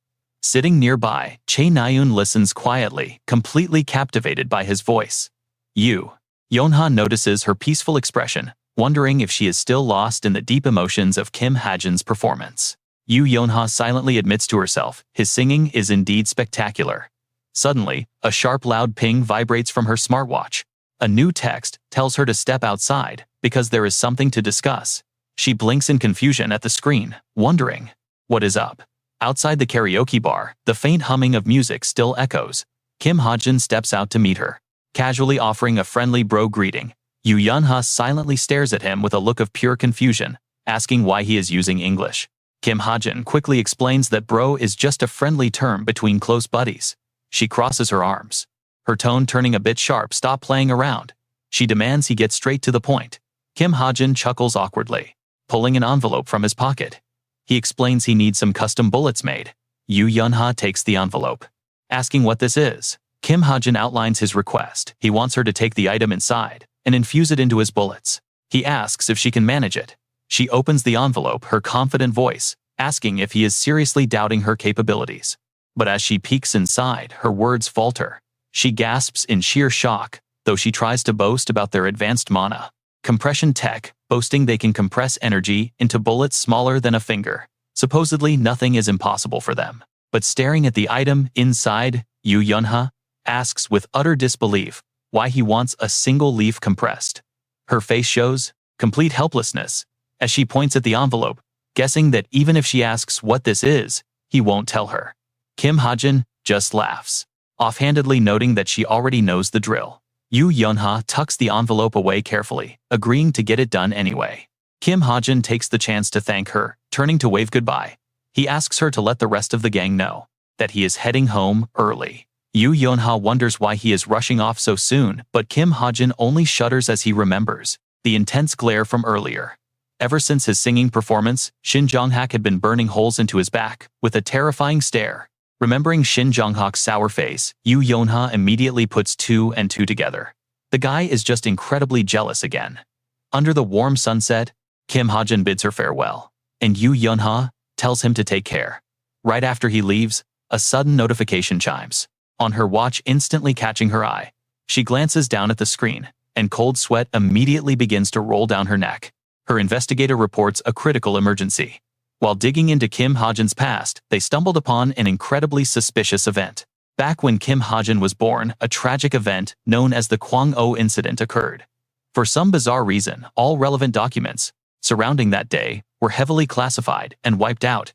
Sitting nearby, Chae Naeun listens quietly, completely captivated by his voice. Yonha notices her peaceful expression, wondering if she is still lost in the deep emotions of Kim Hajin's performance. Yonha silently admits to herself, his singing is indeed spectacular. Suddenly, a sharp loud ping vibrates from her smartwatch. A new text tells her to step outside, because there is something to discuss. She blinks in confusion at the screen, wondering, what is up? Outside the karaoke bar, the faint humming of music still echoes. Kim Hajin steps out to meet her, casually offering a friendly bro greeting. Yonha silently stares at him with a look of pure confusion, asking why he is using English. Kim Hajin quickly explains that bro is just a friendly term between close buddies. She crosses her arms, her tone turning a bit sharp. Stop playing around. She demands he get straight to the point. Kim Hajin chuckles awkwardly, pulling an envelope from his pocket. He explains he needs some custom bullets made. Yonha takes the envelope, asking what this is. Kim Hajin outlines his request. He wants her to take the item inside and infuse it into his bullets. He asks if she can manage it. She opens the envelope, her confident voice, asking if he is seriously doubting her capabilities. But as she peeks inside, her words falter. She gasps in sheer shock, though she tries to boast about their advanced mana compression tech, boasting they can compress energy into bullets smaller than a finger. Supposedly nothing is impossible for them. But staring at the item inside, Yonha asks with utter disbelief why he wants a single leaf compressed. Her face shows complete helplessness as she points at the envelope, guessing that even if she asks what this is, he won't tell her. Kim Hajin just laughs, offhandedly noting that she already knows the drill. Yonha tucks the envelope away carefully, agreeing to get it done anyway. Kim Hajin takes the chance to thank her, turning to wave goodbye. He asks her to let the rest of the gang know that he is heading home early. Yonha wonders why he is rushing off so soon, but Kim Hajin only shudders as he remembers the intense glare from earlier. Ever since his singing performance, Shin Jong-hak had been burning holes into his back with a terrifying stare. Remembering Shin Jong-hak's sour face, Yonha immediately puts two and two together. The guy is just incredibly jealous again. Under the warm sunset, Kim Hajin bids her farewell, and Yonha tells him to take care. Right after he leaves, a sudden notification chimes on her watch, instantly catching her eye. She glances down at the screen, and cold sweat immediately begins to roll down her neck. Her investigator reports a critical emergency. While digging into Kim Hajin's past, they stumbled upon an incredibly suspicious event. Back when Kim Hajin was born, a tragic event known as the Kwang-o incident occurred. For some bizarre reason, all relevant documents surrounding that day were heavily classified and wiped out.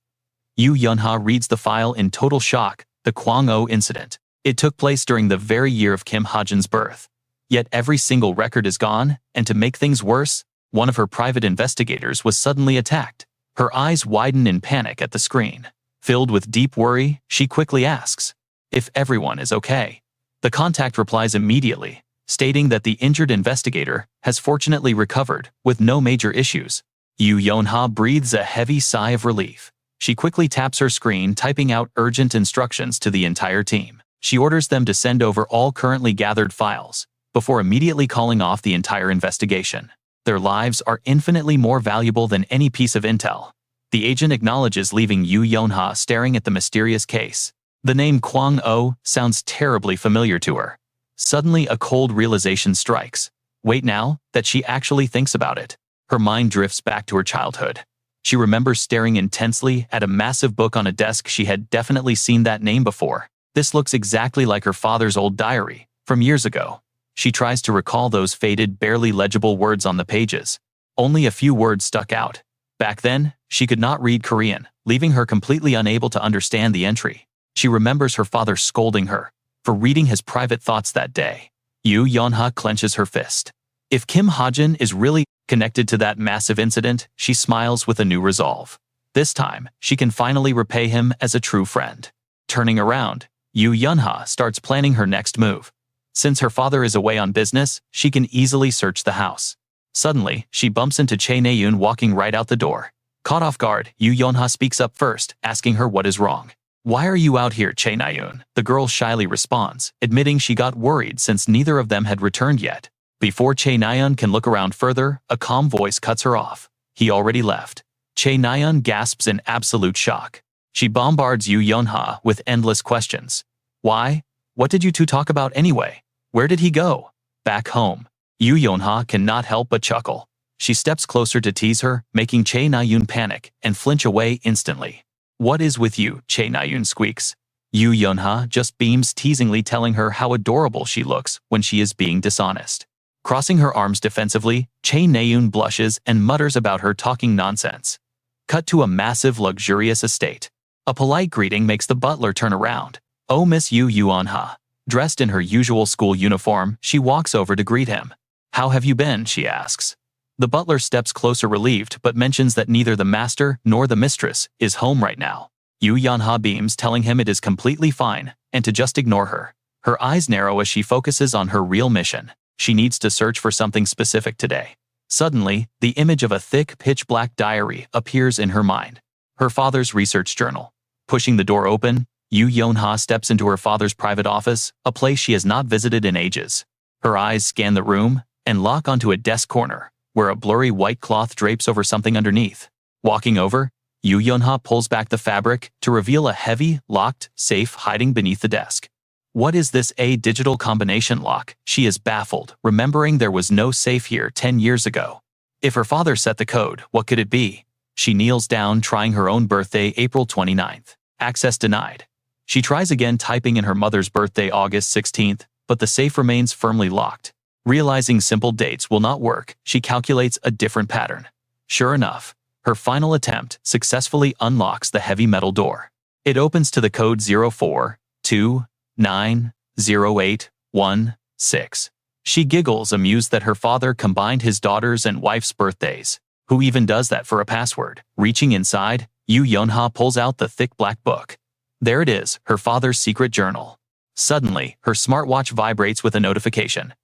Yonha reads the file in total shock. The Kwang-o incident. It took place during the very year of Kim Hajin's birth. Yet every single record is gone, and to make things worse, one of her private investigators was suddenly attacked. Her eyes widen in panic at the screen. Filled with deep worry, she quickly asks if everyone is okay. The contact replies immediately, stating that the injured investigator has fortunately recovered with no major issues. Yonha breathes a heavy sigh of relief. She quickly taps her screen, typing out urgent instructions to the entire team. She orders them to send over all currently gathered files, before immediately calling off the entire investigation. Their lives are infinitely more valuable than any piece of intel. The agent acknowledges, leaving Yonha staring at the mysterious case. The name Kwang-o sounds terribly familiar to her. Suddenly a cold realization strikes. Wait, now that she actually thinks about it, her mind drifts back to her childhood. She remembers staring intensely at a massive book on a desk. She had definitely seen that name before. This looks exactly like her father's old diary from years ago. She tries to recall those faded, barely legible words on the pages. Only a few words stuck out. Back then, she could not read Korean, leaving her completely unable to understand the entry. She remembers her father scolding her for reading his private thoughts that day. Yonha clenches her fist. If Kim Hajin is really connected to that massive incident, she smiles with a new resolve. This time, she can finally repay him as a true friend. Turning around, Yonha starts planning her next move. Since her father is away on business, she can easily search the house. Suddenly, she bumps into Chae Naeun walking right out the door. Caught off guard, Yonha speaks up first, asking her what is wrong. "Why are you out here, Chae Naeun?" The girl shyly responds, admitting she got worried since neither of them had returned yet. Before Chae Naeun can look around further, a calm voice cuts her off. He already left. Chae Nayeon gasps in absolute shock. She bombards Yu Yonha with endless questions. Why? What did you two talk about anyway? Where did he go? Back home. Yu Yonha cannot help but chuckle. She steps closer to tease her, making Chae Nayeon panic and flinch away instantly. What is with you? Chae Nayeon squeaks. Yu Yonha just beams teasingly, telling her how adorable she looks when she is being dishonest. Crossing her arms defensively, Chae Nayeon blushes and mutters about her talking nonsense. Cut to a massive, luxurious estate. A polite greeting makes the butler turn around. Oh, Miss Yu Yonha. Dressed in her usual school uniform, she walks over to greet him. How have you been? She asks. The butler steps closer, relieved, but mentions that neither the master nor the mistress is home right now. Yu Yonha beams, telling him it is completely fine and to just ignore her. Her eyes narrow as she focuses on her real mission. She needs to search for something specific today. Suddenly, the image of a thick, pitch-black diary appears in her mind. Her father's research journal. Pushing the door open, Yu Yonha steps into her father's private office, a place she has not visited in ages. Her eyes scan the room and lock onto a desk corner, where a blurry white cloth drapes over something underneath. Walking over, Yu Yonha pulls back the fabric to reveal a heavy, locked safe hiding beneath the desk. What is this? A digital combination lock? She is baffled, remembering there was no safe here 10 years ago. If her father set the code, what could it be? She kneels down, trying her own birthday, April 29th. Access denied. She tries again, typing in her mother's birthday, August 16th, but the safe remains firmly locked. Realizing simple dates will not work, she calculates a different pattern. Sure enough, her final attempt successfully unlocks the heavy metal door. It opens to the code 04290816. She giggles, amused that her father combined his daughter's and wife's birthdays. Who even does that for a password? Reaching inside, Yu Yonha pulls out the thick black book. There it is, her father's secret journal. Suddenly, her smartwatch vibrates with a notification.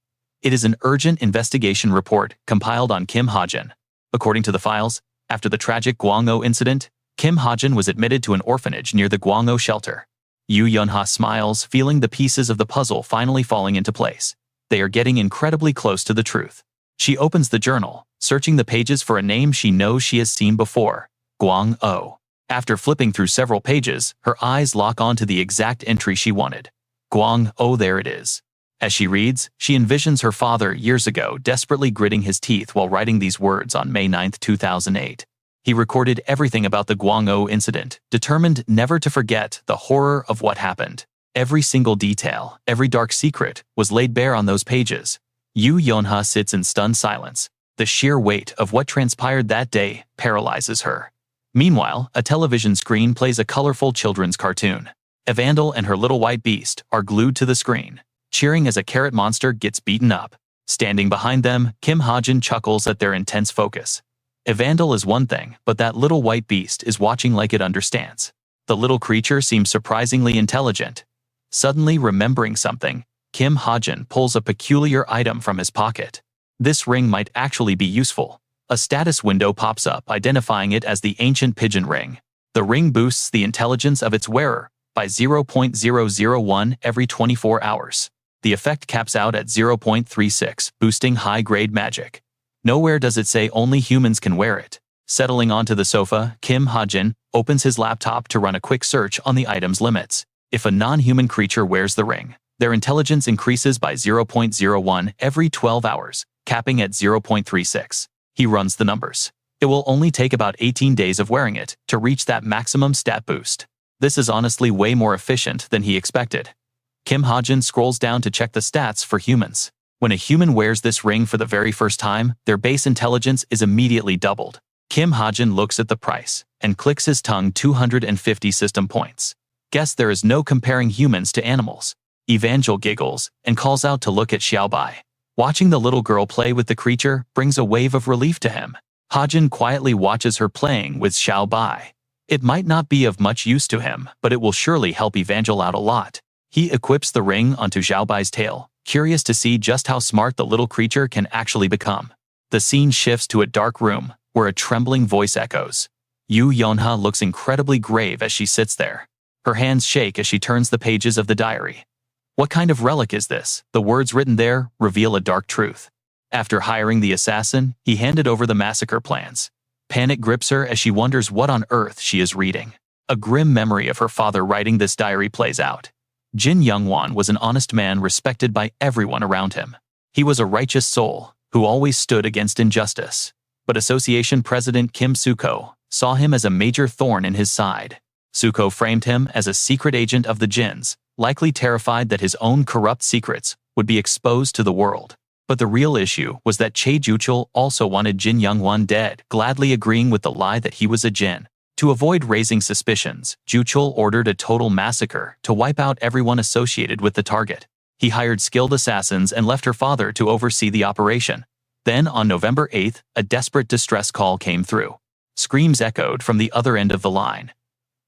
It is an urgent investigation report compiled on Kim Hajin. According to the files, after the tragic Gwangho incident, Kim Hajin was admitted to an orphanage near the Gwangho shelter. Yu Yonha smiles, feeling the pieces of the puzzle finally falling into place. They are getting incredibly close to the truth. She opens the journal, searching the pages for a name she knows she has seen before. Gwangho. After flipping through several pages, her eyes lock onto the exact entry she wanted. Gwangho, there it is. As she reads, she envisions her father years ago desperately gritting his teeth while writing these words on May 9, 2008. He recorded everything about the Gwangho incident, determined never to forget the horror of what happened. Every single detail, every dark secret, was laid bare on those pages. Yu Yonha sits in stunned silence. The sheer weight of what transpired that day paralyzes her. Meanwhile, a television screen plays a colorful children's cartoon. Evandel and her little white beast are glued to the screen, cheering as a carrot monster gets beaten up. Standing behind them, Kim Hajin chuckles at their intense focus. Evandel is one thing, but that little white beast is watching like it understands. The little creature seems surprisingly intelligent. Suddenly remembering something, Kim Hajin pulls a peculiar item from his pocket. This ring might actually be useful. A status window pops up, identifying it as the ancient pigeon ring. The ring boosts the intelligence of its wearer by 0.001 every 24 hours. The effect caps out at 0.36, boosting high-grade magic. Nowhere does it say only humans can wear it. Settling onto the sofa, Kim Hajin opens his laptop to run a quick search on the item's limits. If a non-human creature wears the ring, their intelligence increases by 0.01 every 12 hours, capping at 0.36. He runs the numbers. It will only take about 18 days of wearing it to reach that maximum stat boost. This is honestly way more efficient than he expected. Kim Hajin scrolls down to check the stats for humans. When a human wears this ring for the very first time, their base intelligence is immediately doubled. Kim Hajin looks at the price and clicks his tongue. 250 system points. Guess there is no comparing humans to animals. Evangel giggles and calls out to look at Xiaobai. Watching the little girl play with the creature brings a wave of relief to him. Hajin quietly watches her playing with Xiaobai. It might not be of much use to him, but it will surely help Evangel out a lot. He equips the ring onto Xiaobai's tail, curious to see just how smart the little creature can actually become. The scene shifts to a dark room, where a trembling voice echoes. Yu Yonha looks incredibly grave as she sits there. Her hands shake as she turns the pages of the diary. What kind of relic is this? The words written there reveal a dark truth. After hiring the assassin, he handed over the massacre plans. Panic grips her as she wonders what on earth she is reading. A grim memory of her father writing this diary plays out. Jin Young-won was an honest man respected by everyone around him. He was a righteous soul who always stood against injustice. But Association President Kim Suko saw him as a major thorn in his side. Suko framed him as a secret agent of the Jins, likely terrified that his own corrupt secrets would be exposed to the world. But the real issue was that Chae Ju-chul also wanted Jin Young-won dead, gladly agreeing with the lie that he was a Jin. To avoid raising suspicions, Ju-chul ordered a total massacre to wipe out everyone associated with the target. He hired skilled assassins and left her father to oversee the operation. Then, on November 8th, a desperate distress call came through. Screams echoed from the other end of the line.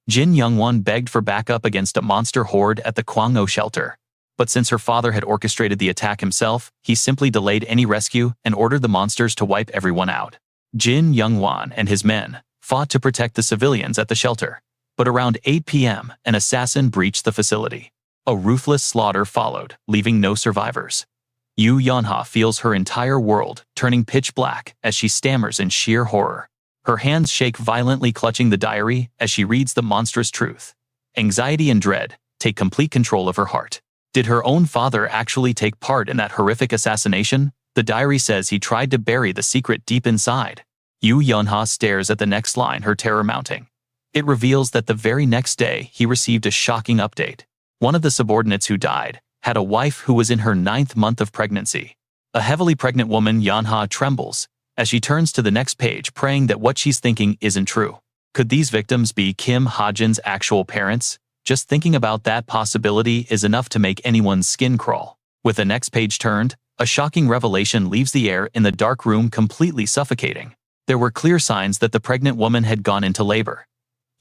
Jin Young-won begged for backup against a monster horde at the Kwang-o shelter. But since her father had orchestrated the attack himself, he simply delayed any rescue and ordered the monsters to wipe everyone out. Jin Young-won and his men fought to protect the civilians at the shelter. But around 8 p.m., an assassin breached the facility. A ruthless slaughter followed, leaving no survivors. Yu Yeonha feels her entire world turning pitch black as she stammers in sheer horror. Her hands shake violently, clutching the diary as she reads the monstrous truth. Anxiety and dread take complete control of her heart. Did her own father actually take part in that horrific assassination? The diary says he tried to bury the secret deep inside. Yu Yeonha stares at the next line, her terror mounting. It reveals that the very next day he received a shocking update. One of the subordinates who died had a wife who was in her 9th month of pregnancy. A heavily pregnant woman, Yeonha, trembles as she turns to the next page, praying that what she's thinking isn't true. Could these victims be Kim Hajin's actual parents? Just thinking about that possibility is enough to make anyone's skin crawl. With the next page turned, a shocking revelation leaves the air in the dark room completely suffocating. There were clear signs that the pregnant woman had gone into labor.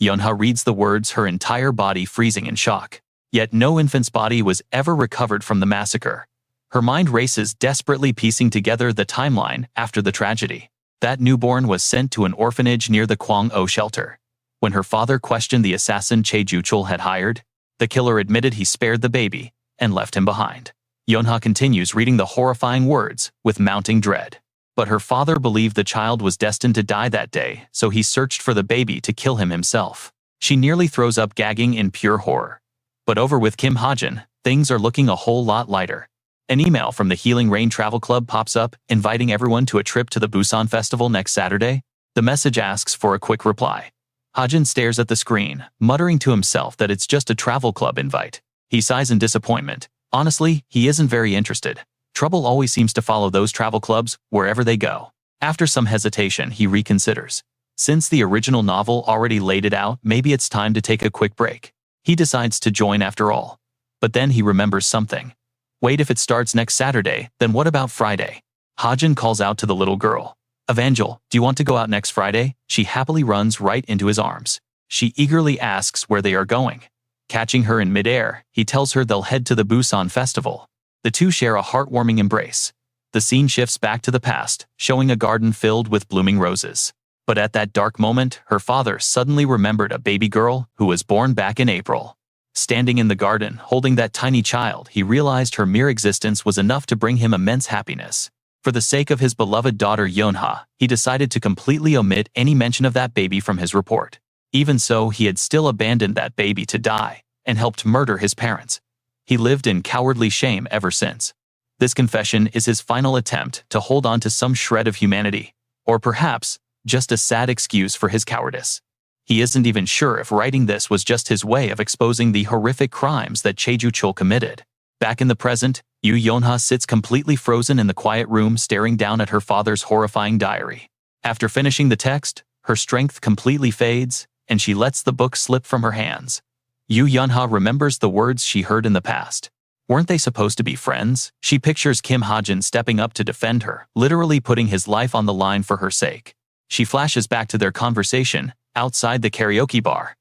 Yeonha reads the words, her entire body freezing in shock. Yet no infant's body was ever recovered from the massacre. Her mind races, desperately piecing together the timeline after the tragedy. That newborn was sent to an orphanage near the Kwang-o shelter. When her father questioned the assassin Chae Ju-chul had hired, the killer admitted he spared the baby and left him behind. Yeonha continues reading the horrifying words with mounting dread. But her father believed the child was destined to die that day, so he searched for the baby to kill him himself. She nearly throws up, gagging in pure horror. But over with Kim Hajin, things are looking a whole lot lighter. An email from the Healing Rain Travel Club pops up, inviting everyone to a trip to the Busan Festival next Saturday. The message asks for a quick reply. Hajin stares at the screen, muttering to himself that it's just a travel club invite. He sighs in disappointment. Honestly, he isn't very interested. Trouble always seems to follow those travel clubs wherever they go. After some hesitation, he reconsiders. Since the original novel already laid it out, maybe it's time to take a quick break. He decides to join after all. But then he remembers something. Wait, if it starts next Saturday, then what about Friday? Hajin calls out to the little girl. Evangel, do you want to go out next Friday? She happily runs right into his arms. She eagerly asks where they are going. Catching her in midair, he tells her they'll head to the Busan Festival. The two share a heartwarming embrace. The scene shifts back to the past, showing a garden filled with blooming roses. But at that dark moment, her father suddenly remembered a baby girl who was born back in April. Standing in the garden, holding that tiny child, he realized her mere existence was enough to bring him immense happiness. For the sake of his beloved daughter Yeonha, he decided to completely omit any mention of that baby from his report. Even so, he had still abandoned that baby to die and helped murder his parents. He lived in cowardly shame ever since. This confession is his final attempt to hold on to some shred of humanity, or perhaps just a sad excuse for his cowardice. He isn't even sure if writing this was just his way of exposing the horrific crimes that Chae Ju-chul committed. Back in the present, Yu Yeonha sits completely frozen in the quiet room, staring down at her father's horrifying diary. After finishing the text, her strength completely fades, and she lets the book slip from her hands. Yu Yeonha remembers the words she heard in the past. Weren't they supposed to be friends? She pictures Kim Hajin stepping up to defend her, literally putting his life on the line for her sake. She flashes back to their conversation outside the karaoke bar.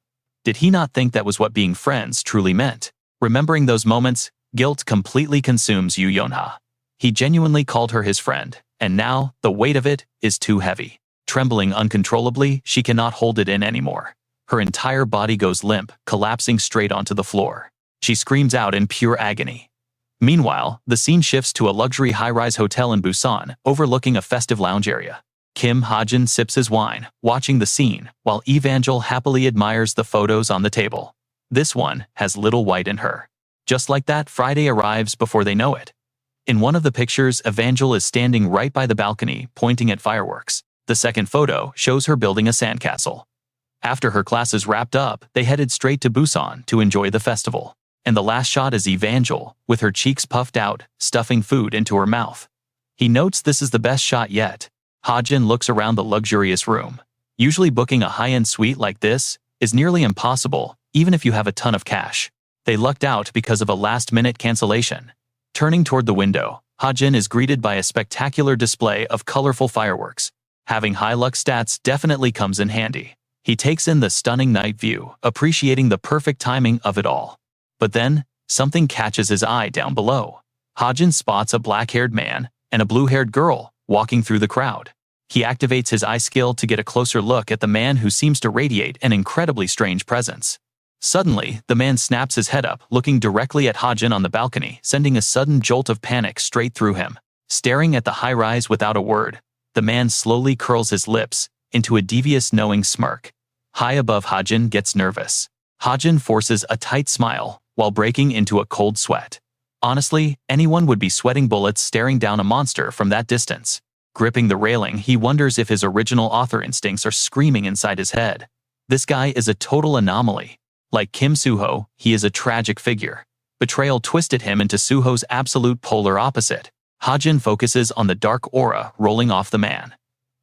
Did he not think that was what being friends truly meant? Remembering those moments, guilt completely consumes Yu Yeonha. He genuinely called her his friend, and now the weight of it is too heavy. Trembling uncontrollably, she cannot hold it in anymore. Her entire body goes limp, collapsing straight onto the floor. She screams out in pure agony. Meanwhile, the scene shifts to a luxury high-rise hotel in Busan, overlooking a festive lounge area. Kim Hajin sips his wine, watching the scene, while Evangel happily admires the photos on the table. This one has little white in her. Just like that, Friday arrives before they know it. In one of the pictures, Evangel is standing right by the balcony, pointing at fireworks. The second photo shows her building a sandcastle. After her classes wrapped up, they headed straight to Busan to enjoy the festival. And the last shot is Evangel, with her cheeks puffed out, stuffing food into her mouth. He notes this is the best shot yet. Hajin looks around the luxurious room. Usually booking a high-end suite like this is nearly impossible, even if you have a ton of cash. They lucked out because of a last-minute cancellation. Turning toward the window, Hajin is greeted by a spectacular display of colorful fireworks. Having high luck stats definitely comes in handy. He takes in the stunning night view, appreciating the perfect timing of it all. But then, something catches his eye down below. Hajin spots a black-haired man and a blue-haired girl walking through the crowd. He activates his eye skill to get a closer look at the man who seems to radiate an incredibly strange presence. Suddenly, the man snaps his head up, looking directly at Hajin on the balcony, sending a sudden jolt of panic straight through him. Staring at the high-rise without a word, the man slowly curls his lips into a devious knowing smirk. High above, Hajin gets nervous. Hajin forces a tight smile while breaking into a cold sweat. Honestly, anyone would be sweating bullets staring down a monster from that distance. Gripping the railing, he wonders if his original author instincts are screaming inside his head. This guy is a total anomaly. Like Kim Suho, he is a tragic figure. Betrayal twisted him into Suho's absolute polar opposite. Hajin focuses on the dark aura rolling off the man.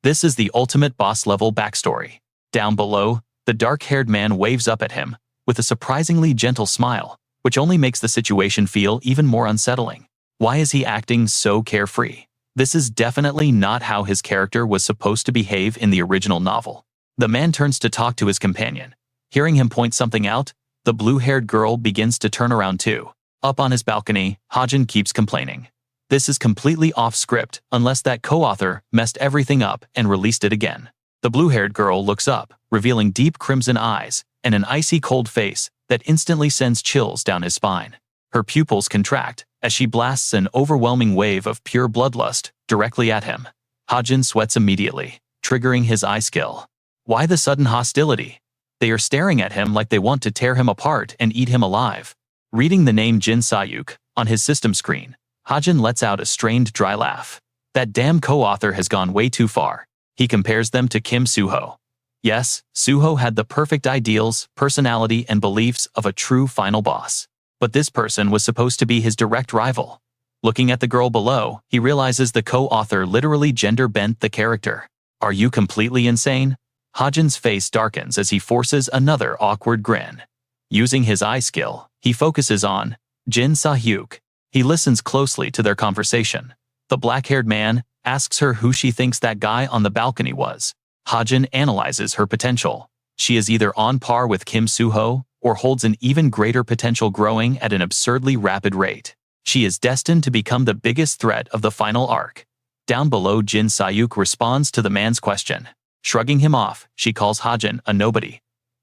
This is the ultimate boss-level backstory. Down below, the dark-haired man waves up at him with a surprisingly gentle smile, which only makes the situation feel even more unsettling. Why is he acting so carefree? This is definitely not how his character was supposed to behave in the original novel. The man turns to talk to his companion. Hearing him point something out, the blue-haired girl begins to turn around too. Up on his balcony, Hajin keeps complaining. This is completely off-script, unless that co-author messed everything up and released it again. The blue-haired girl looks up, revealing deep crimson eyes and an icy cold face that instantly sends chills down his spine. Her pupils contract as she blasts an overwhelming wave of pure bloodlust directly at him. Hajin sweats immediately, triggering his eye skill. Why the sudden hostility? They are staring at him like they want to tear him apart and eat him alive. Reading the name Jin Sayuk on his system screen, Hajin lets out a strained dry laugh. That damn co-author has gone way too far. He compares them to Kim Suho. Yes, Suho had the perfect ideals, personality, and beliefs of a true final boss. But this person was supposed to be his direct rival. Looking at the girl below, he realizes the co-author literally gender-bent the character. Are you completely insane? Hajin's face darkens as he forces another awkward grin. Using his eye skill, he focuses on Jin Sahyuk. He listens closely to their conversation. The black-haired man asks her who she thinks that guy on the balcony was. Hajin analyzes her potential. She is either on par with Kim Suho or holds an even greater potential, growing at an absurdly rapid rate. She is destined to become the biggest threat of the final arc. Down below, Jin Sayuk responds to the man's question. Shrugging him off, she calls Hajin a nobody.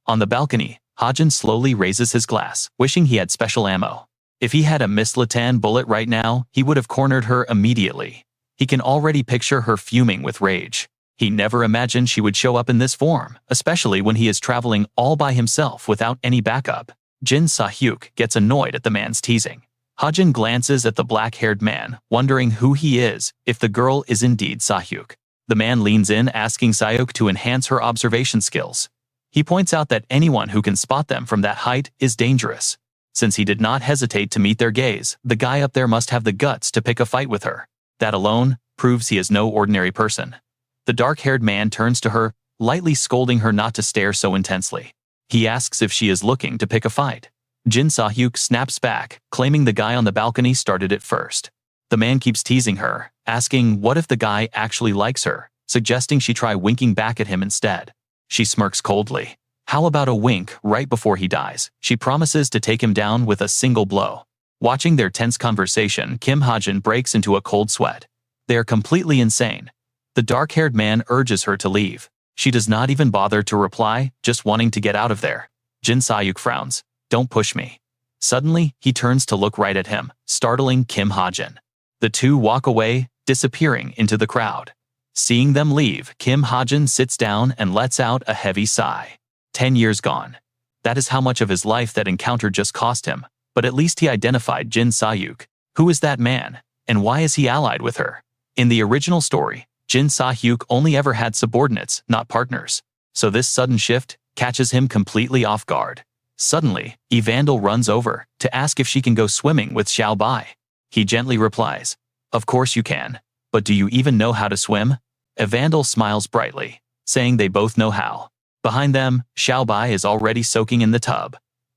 On the balcony, Hajin slowly raises his glass, wishing he had special ammo. If he had a Miss Latan bullet right now, he would have cornered her immediately. He can already picture her fuming with rage. He never imagined she would show up in this form, especially when he is traveling all by himself without any backup. Jin Sahyuk gets annoyed at the man's teasing. Hajin glances at the black-haired man, wondering who he is, if the girl is indeed Sahyuk. The man leans in, asking Sayuk to enhance her observation skills. He points out that anyone who can spot them from that height is dangerous. Since he did not hesitate to meet their gaze, the guy up there must have the guts to pick a fight with her. That alone proves he is no ordinary person. The dark-haired man turns to her, lightly scolding her not to stare so intensely. He asks if she is looking to pick a fight. Jin Sahyuk snaps back, claiming the guy on the balcony started it first. The man keeps teasing her, asking what if the guy actually likes her, suggesting she try winking back at him instead. She smirks coldly. How about a wink right before he dies? She promises to take him down with a single blow. Watching their tense conversation, Kim Hajin breaks into a cold sweat. They are completely insane. The dark-haired man urges her to leave. She does not even bother to reply, just wanting to get out of there. Jin Sayuk frowns. Don't push me. Suddenly, he turns to look right at him, startling Kim Hajin. The two walk away, disappearing into the crowd. Seeing them leave, Kim Hajin sits down and lets out a heavy sigh. 10 years gone. That is how much of his life that encounter just cost him, but at least he identified Jin Sa-hyuk. Who is that man, and why is he allied with her? In the original story, Jin Sa-hyuk only ever had subordinates, not partners, so this sudden shift catches him completely off guard. Suddenly, Evandel runs over to ask if she can go swimming with Xiao Bai. He gently replies, "Of course you can, but do you even know how to swim?" Evandel smiles brightly, saying they both know how. Behind them, Xiao Bai is already soaking in the tub.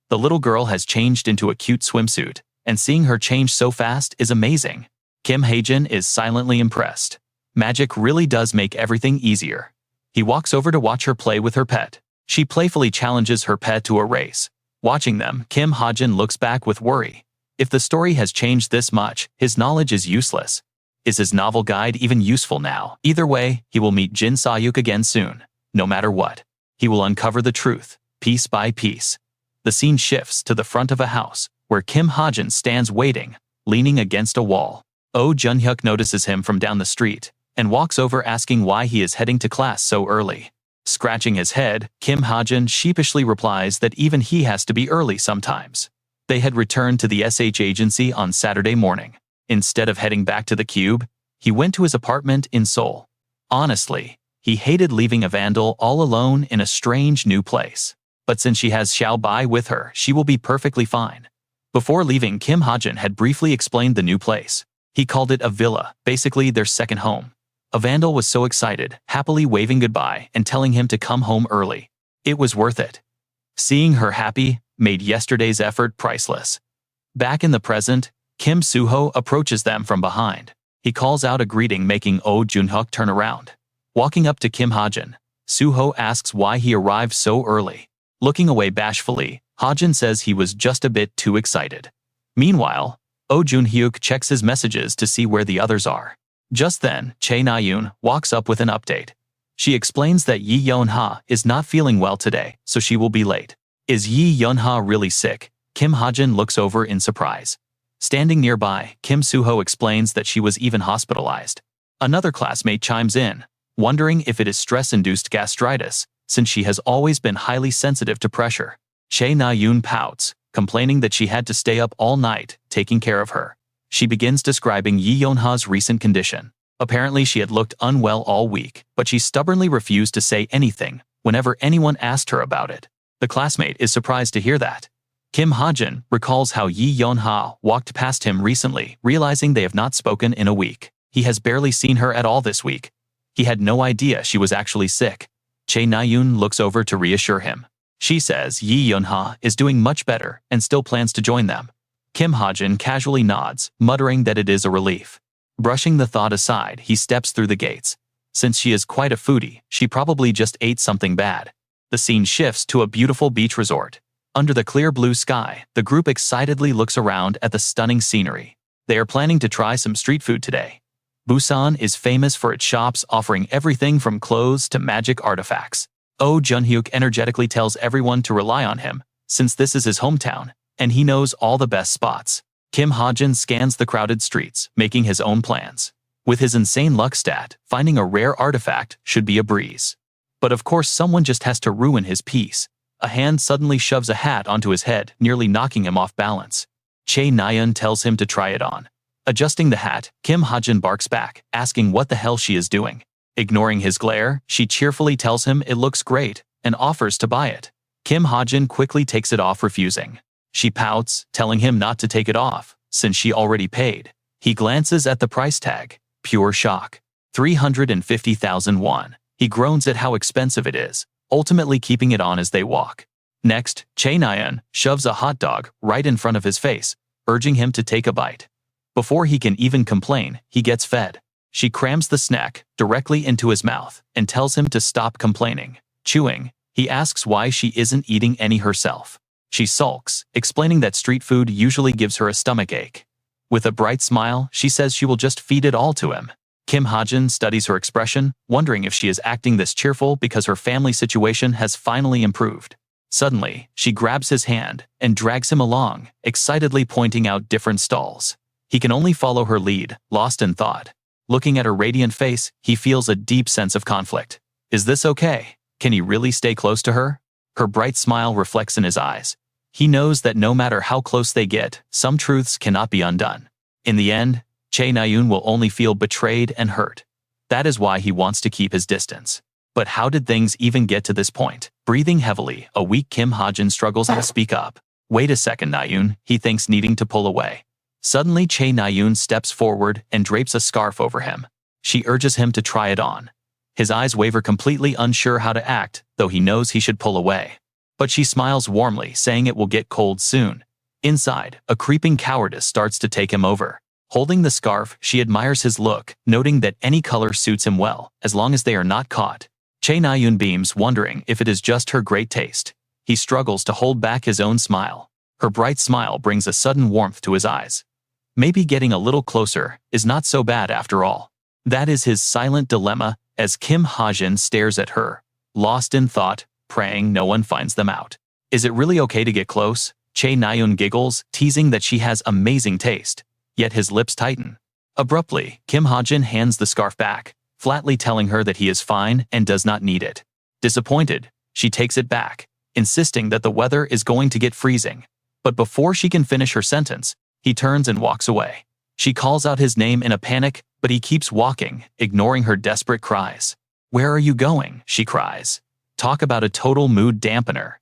The little girl has changed into a cute swimsuit, and seeing her change so fast is amazing. Kim Hajin is silently impressed. Magic really does make everything easier. He walks over to watch her play with her pet. She playfully challenges her pet to a race. Watching them, Kim Hajin looks back with worry. If the story has changed this much, his knowledge is useless. Is his novel guide even useful now? Either way, he will meet Jin Sa-hyuk again soon. No matter what, he will uncover the truth, piece by piece. The scene shifts to the front of a house, where Kim Hajin stands waiting, leaning against a wall. Oh Jun-hyuk notices him from down the street, and walks over asking why he is heading to class so early. Scratching his head, Kim Hajin sheepishly replies that even he has to be early sometimes. They had returned to the SH agency on Saturday morning. Instead of heading back to the cube, he went to his apartment in Seoul. Honestly, he hated leaving Evandel all alone in a strange new place. But since she has Xiao Bai with her, she will be perfectly fine. Before leaving, Kim Hajin had briefly explained the new place. He called it a villa, basically their second home. Evandel was so excited, happily waving goodbye and telling him to come home early. It was worth it. Seeing her happy made yesterday's effort priceless. Back in the present, Kim Soo-ho approaches them from behind. He calls out a greeting, making Oh Jun-hyuk turn around. Walking up to Kim Hajin, Soo-ho asks why he arrived so early. Looking away bashfully, Hajin says he was just a bit too excited. Meanwhile, Oh Jun-hyuk checks his messages to see where the others are. Just then, Chae Na-yoon walks up with an update. She explains that Yi Yeon-ha is not feeling well today, so she will be late. Is Yi Yeon-ha really sick? Kim Hajin looks over in surprise. Standing nearby, Kim Soo-ho explains that she was even hospitalized. Another classmate chimes in, wondering if it is stress-induced gastritis, since she has always been highly sensitive to pressure. Chae Na-yoon pouts, complaining that she had to stay up all night, taking care of her. She begins describing Yi Yeon-ha's recent condition. Apparently she had looked unwell all week, but she stubbornly refused to say anything whenever anyone asked her about it. The classmate is surprised to hear that. Kim Hajin recalls how Yi Yeon-ha walked past him recently, realizing they have not spoken in a week. He has barely seen her at all this week. He had no idea she was actually sick. Chae Na-yoon looks over to reassure him. She says Yi Yeon-ha is doing much better and still plans to join them. Kim Hajin casually nods, muttering that it is a relief. Brushing the thought aside, he steps through the gates. Since she is quite a foodie, she probably just ate something bad. The scene shifts to a beautiful beach resort. Under the clear blue sky, the group excitedly looks around at the stunning scenery. They are planning to try some street food today. Busan is famous for its shops offering everything from clothes to magic artifacts. Oh Jun-hyuk energetically tells everyone to rely on him, since this is his hometown, and he knows all the best spots. Kim Hajin scans the crowded streets, making his own plans. With his insane luck stat, finding a rare artifact should be a breeze. But of course someone just has to ruin his peace. A hand suddenly shoves a hat onto his head, nearly knocking him off balance. Chae Na-yoon tells him to try it on. Adjusting the hat, Kim Hajin barks back, asking what the hell she is doing. Ignoring his glare, she cheerfully tells him it looks great, and offers to buy it. Kim Hajin quickly takes it off, refusing. She pouts, telling him not to take it off, since she already paid. He glances at the price tag. Pure shock. 350,000 won. He groans at how expensive it is, ultimately keeping it on as they walk. Next, Chae Na-yoon shoves a hot dog right in front of his face, urging him to take a bite. Before he can even complain, he gets fed. She crams the snack directly into his mouth and tells him to stop complaining. Chewing, he asks why she isn't eating any herself. She sulks, explaining that street food usually gives her a stomachache. With a bright smile, she says she will just feed it all to him. Kim Hajin studies her expression, wondering if she is acting this cheerful because her family situation has finally improved. Suddenly, she grabs his hand and drags him along, excitedly pointing out different stalls. He can only follow her lead, lost in thought. Looking at her radiant face, he feels a deep sense of conflict. Is this okay? Can he really stay close to her? Her bright smile reflects in his eyes. He knows that no matter how close they get, some truths cannot be undone. In the end, Chae Na-yoon will only feel betrayed and hurt. That is why he wants to keep his distance. But how did things even get to this point? Breathing heavily, a weak Kim Hajin struggles to speak up. Wait a second, Na-yoon, he thinks, needing to pull away. Suddenly Chae Na-yoon steps forward and drapes a scarf over him. She urges him to try it on. His eyes waver, completely unsure how to act, though he knows he should pull away. But she smiles warmly, saying it will get cold soon. Inside, a creeping cowardice starts to take him over. Holding the scarf, she admires his look, noting that any color suits him well, as long as they are not caught. Chae Na-yoon beams, wondering if it is just her great taste. He struggles to hold back his own smile. Her bright smile brings a sudden warmth to his eyes. Maybe getting a little closer is not so bad after all. That is his silent dilemma as Kim Hajin stares at her, lost in thought, praying no one finds them out. Is it really okay to get close? Chae Na-yoon giggles, teasing that she has amazing taste. Yet his lips tighten. Abruptly, Kim Hajin hands the scarf back, flatly telling her that he is fine and does not need it. Disappointed, she takes it back, insisting that the weather is going to get freezing. But before she can finish her sentence, he turns and walks away. She calls out his name in a panic, but he keeps walking, ignoring her desperate cries. Where are you going? She cries. Talk about a total mood dampener.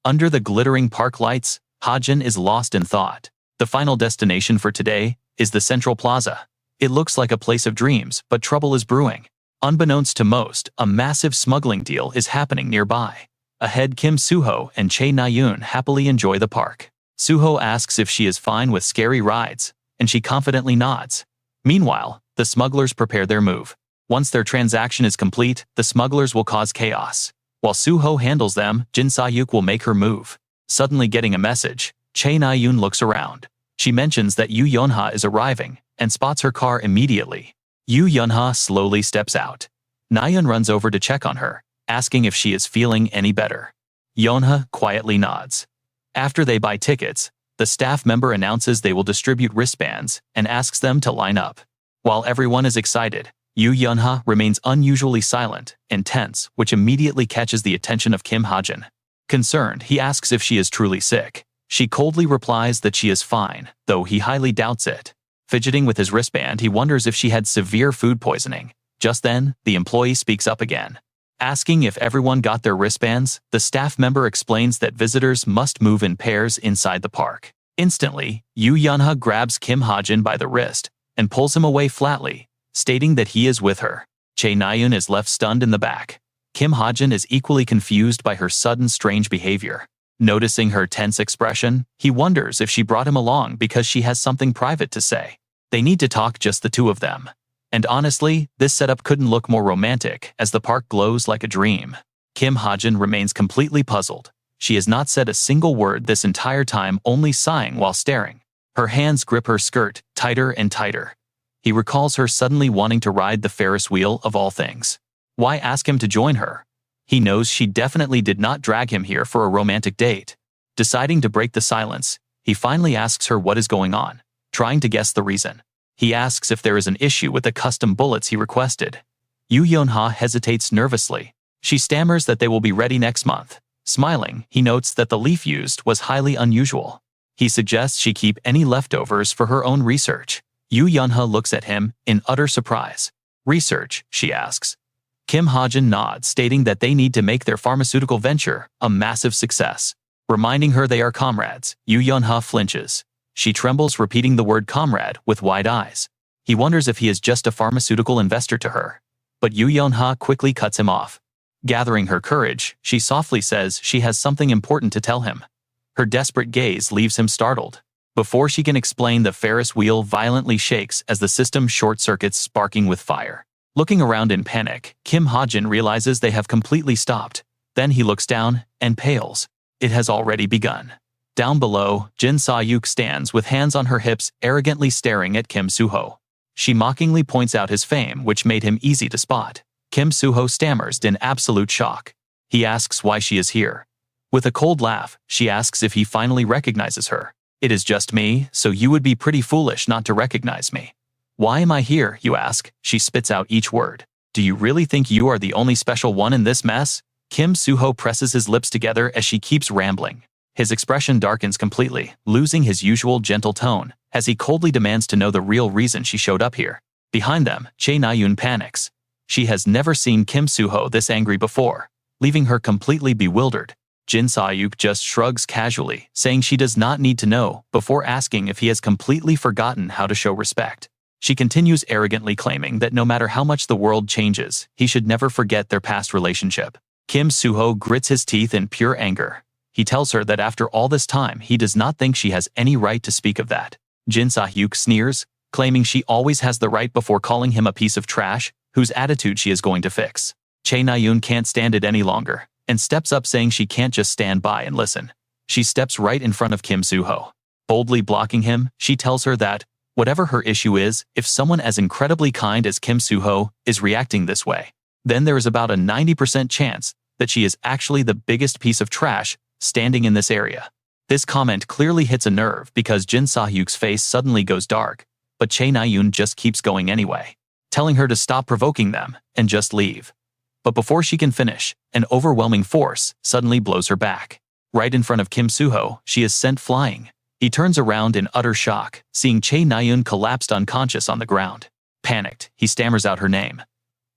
Under the glittering park lights, Hajin is lost in thought. The final destination for today is the Central Plaza. It looks like a place of dreams, but trouble is brewing. Unbeknownst to most, a massive smuggling deal is happening nearby. Ahead, Kim Soo-ho and Chae Na-yoon happily enjoy the park. Soo-ho asks if she is fine with scary rides, and she confidently nods. Meanwhile, the smugglers prepare their move. Once their transaction is complete, the smugglers will cause chaos. While Soo-ho handles them, Jin Sa-yuk will make her move. Suddenly getting a message, Chae Na-yoon looks around. She mentions that Yoo Yeon-ha is arriving, and spots her car immediately. Yoo Yeon-ha slowly steps out. Na-yoon runs over to check on her, asking if she is feeling any better. Yeon-ha quietly nods. After they buy tickets, the staff member announces they will distribute wristbands and asks them to line up. While everyone is excited, Yoo Yeon-ha remains unusually silent and tense, which immediately catches the attention of Kim Hajin. Concerned, he asks if she is truly sick. She coldly replies that she is fine, though he highly doubts it. Fidgeting with his wristband, he wonders if she had severe food poisoning. Just then, the employee speaks up again. Asking if everyone got their wristbands, the staff member explains that visitors must move in pairs inside the park. Instantly, Yoo Yeon-ha grabs Kim Hajin by the wrist and pulls him away flatly, stating that he is with her. Chae Na-yoon is left stunned in the back. Kim Hajin is equally confused by her sudden strange behavior. Noticing her tense expression, he wonders if she brought him along because she has something private to say. They need to talk, just the two of them. And honestly, this setup couldn't look more romantic as the park glows like a dream. Kim Hajin remains completely puzzled. She has not said a single word this entire time, only sighing while staring. Her hands grip her skirt tighter and tighter. He recalls her suddenly wanting to ride the Ferris wheel of all things. Why ask him to join her? He knows she definitely did not drag him here for a romantic date. Deciding to break the silence, he finally asks her what is going on, trying to guess the reason. He asks if there is an issue with the custom bullets he requested. Yoo Yeon-ha hesitates nervously. She stammers that they will be ready next month. Smiling, he notes that the leaf used was highly unusual. He suggests she keep any leftovers for her own research. Yoo Yeon-ha looks at him in utter surprise. Research, she asks. Kim Hajin nods, stating that they need to make their pharmaceutical venture a massive success. Reminding her they are comrades, Yoo Yeon-ha flinches. She trembles, repeating the word comrade with wide eyes. He wonders if he is just a pharmaceutical investor to her. But Yoo Yeon-ha quickly cuts him off. Gathering her courage, she softly says she has something important to tell him. Her desperate gaze leaves him startled. Before she can explain, the Ferris wheel violently shakes as the system short-circuits, sparking with fire. Looking around in panic, Kim Hajin realizes they have completely stopped. Then he looks down and pales. It has already begun. Down below, Jin Sa-yuk stands with hands on her hips, arrogantly staring at Kim Soo-ho. She mockingly points out his fame, which made him easy to spot. Kim Soo-ho stammers in absolute shock. He asks why she is here. With a cold laugh, she asks if he finally recognizes her. It is just me, so you would be pretty foolish not to recognize me. Why am I here, you ask? She spits out each word. Do you really think you are the only special one in this mess? Kim Soo-ho presses his lips together as she keeps rambling. His expression darkens completely, losing his usual gentle tone, as he coldly demands to know the real reason she showed up here. Behind them, Chae Na-yoon panics. She has never seen Kim Soo-ho this angry before, leaving her completely bewildered. Jin Sa-yuk just shrugs casually, saying she does not need to know, before asking if he has completely forgotten how to show respect. She continues arrogantly claiming that no matter how much the world changes, he should never forget their past relationship. Kim Soo-ho grits his teeth in pure anger. He tells her that after all this time he does not think she has any right to speak of that. Jin Sa-hyuk sneers, claiming she always has the right before calling him a piece of trash, whose attitude she is going to fix. Chae Na-yoon can't stand it any longer, and steps up saying she can't just stand by and listen. She steps right in front of Kim Soo-ho. Boldly blocking him, she tells her that, whatever her issue is, if someone as incredibly kind as Kim Soo-ho is reacting this way, then there is about a 90% chance that she is actually the biggest piece of trash standing in this area. This comment clearly hits a nerve because Jin Sa-hyuk's face suddenly goes dark, but Chae Na-yoon just keeps going anyway, telling her to stop provoking them and just leave. But before she can finish, an overwhelming force suddenly blows her back. Right in front of Kim Soo-ho, she is sent flying. He turns around in utter shock, seeing Chae Na-yoon collapsed unconscious on the ground. Panicked, he stammers out her name.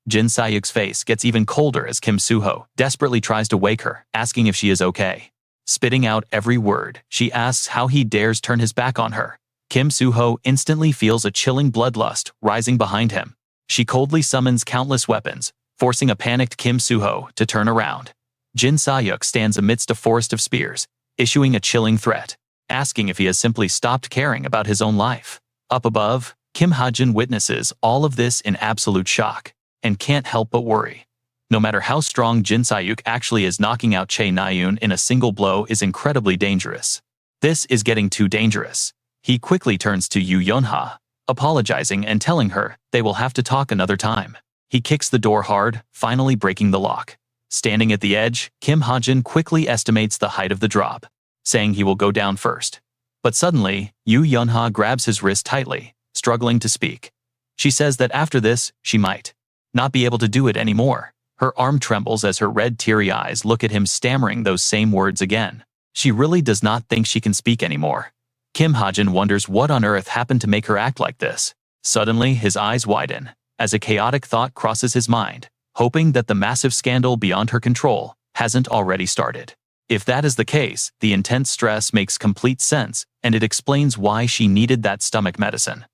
Jin Sa-hyuk's face gets even colder as Kim Soo-ho desperately tries to wake her, asking if she is okay. Spitting out every word, she asks how he dares turn his back on her. Kim Soo-ho instantly feels a chilling bloodlust rising behind him. She coldly summons countless weapons, forcing a panicked Kim Soo-ho to turn around. Jin Sa-hyuk stands amidst a forest of spears, issuing a chilling threat, asking if he has simply stopped caring about his own life. Up above, Kim Hajin witnesses all of this in absolute shock, and can't help but worry. No matter how strong Jin Sa-hyuk actually is, knocking out Chae Na-yoon in a single blow is incredibly dangerous. This is getting too dangerous. He quickly turns to Yoo Yeon-ha, apologizing and telling her they will have to talk another time. He kicks the door hard, finally breaking the lock. Standing at the edge, Kim Hajin quickly estimates the height of the drop, saying he will go down first. But suddenly, Yoo Yeon-ha grabs his wrist tightly, struggling to speak. She says that after this, she might not be able to do it anymore. Her arm trembles as her red teary eyes look at him, stammering those same words again. She really does not think she can speak anymore. Kim Hajin wonders what on earth happened to make her act like this. Suddenly, his eyes widen, as a chaotic thought crosses his mind, hoping that the massive scandal beyond her control hasn't already started. If that is the case, the intense stress makes complete sense, and it explains why she needed that stomach medicine.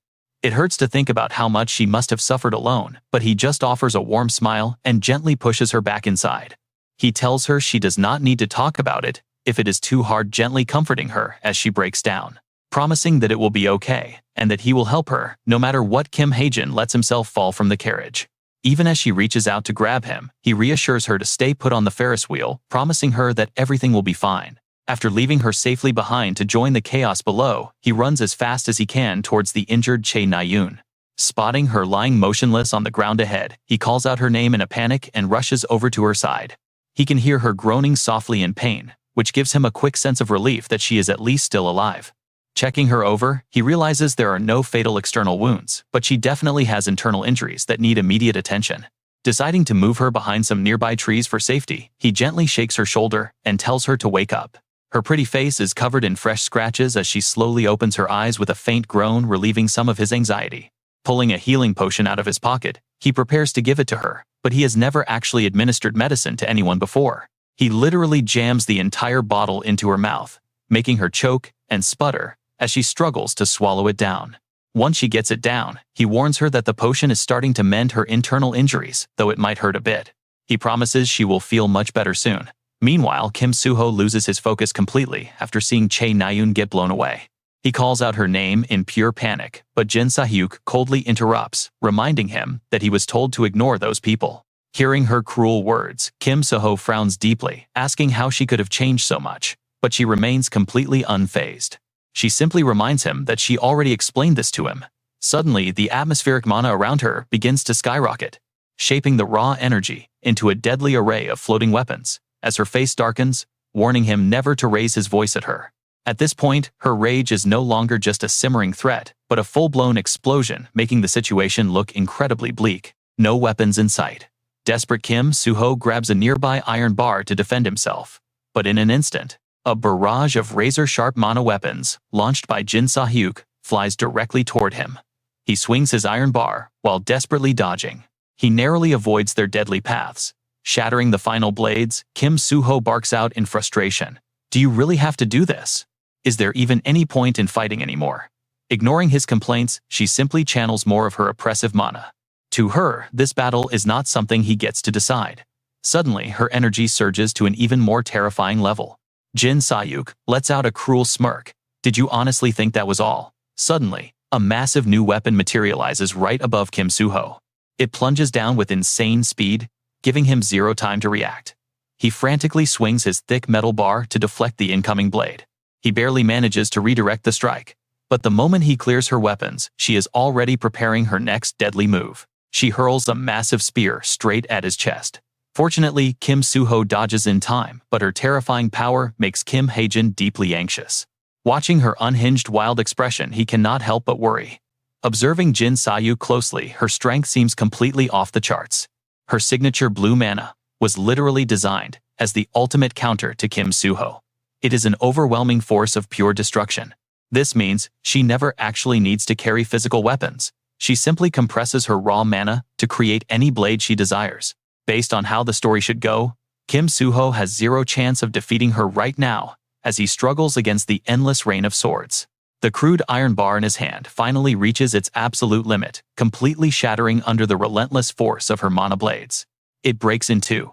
It hurts to think about how much she must have suffered alone, but he just offers a warm smile and gently pushes her back inside. He tells her she does not need to talk about it if it is too hard, gently comforting her as she breaks down, promising that it will be okay, and that he will help her, no matter what. Kim Hajin lets himself fall from the carriage. Even as she reaches out to grab him, he reassures her to stay put on the Ferris wheel, promising her that everything will be fine. After leaving her safely behind to join the chaos below, he runs as fast as he can towards the injured Chae Na-yoon. Spotting her lying motionless on the ground ahead, he calls out her name in a panic and rushes over to her side. He can hear her groaning softly in pain, which gives him a quick sense of relief that she is at least still alive. Checking her over, he realizes there are no fatal external wounds, but she definitely has internal injuries that need immediate attention. Deciding to move her behind some nearby trees for safety, he gently shakes her shoulder and tells her to wake up. Her pretty face is covered in fresh scratches as she slowly opens her eyes with a faint groan, relieving some of his anxiety. Pulling a healing potion out of his pocket, he prepares to give it to her, but he has never actually administered medicine to anyone before. He literally jams the entire bottle into her mouth, making her choke and sputter as she struggles to swallow it down. Once she gets it down, he warns her that the potion is starting to mend her internal injuries, though it might hurt a bit. He promises she will feel much better soon. Meanwhile, Kim Soo-ho loses his focus completely after seeing Chae Na-yoon get blown away. He calls out her name in pure panic, but Jin Sa-hyuk coldly interrupts, reminding him that he was told to ignore those people. Hearing her cruel words, Kim Soo-ho frowns deeply, asking how she could have changed so much, but she remains completely unfazed. She simply reminds him that she already explained this to him. Suddenly, the atmospheric mana around her begins to skyrocket, shaping the raw energy into a deadly array of floating weapons. As her face darkens, warning him never to raise his voice at her. At this point, her rage is no longer just a simmering threat, but a full-blown explosion, making the situation look incredibly bleak. No weapons in sight. Desperate Kim Suho grabs a nearby iron bar to defend himself. But in an instant, a barrage of razor-sharp mana weapons, launched by Jin Sahyuk, flies directly toward him. He swings his iron bar, while desperately dodging. He narrowly avoids their deadly paths. Shattering the final blades, Kim Suho barks out in frustration. Do you really have to do this? Is there even any point in fighting anymore? Ignoring his complaints, she simply channels more of her oppressive mana. To her, this battle is not something he gets to decide. Suddenly, her energy surges to an even more terrifying level. Jin Sahyuk lets out a cruel smirk. Did you honestly think that was all? Suddenly, a massive new weapon materializes right above Kim Suho. It plunges down with insane speed, giving him zero time to react. He frantically swings his thick metal bar to deflect the incoming blade. He barely manages to redirect the strike. But the moment he clears her weapons, she is already preparing her next deadly move. She hurls a massive spear straight at his chest. Fortunately, Kim Suho dodges in time, but her terrifying power makes Kim Hajin deeply anxious. Watching her unhinged wild expression, he cannot help but worry. Observing Jin Sahyuk closely, her strength seems completely off the charts. Her signature blue mana was literally designed as the ultimate counter to Kim Suho. It is an overwhelming force of pure destruction. This means she never actually needs to carry physical weapons. She simply compresses her raw mana to create any blade she desires. Based on how the story should go, Kim Suho has zero chance of defeating her right now, as he struggles against the endless rain of swords. The crude iron bar in his hand finally reaches its absolute limit, completely shattering under the relentless force of her mana blades. It breaks in two.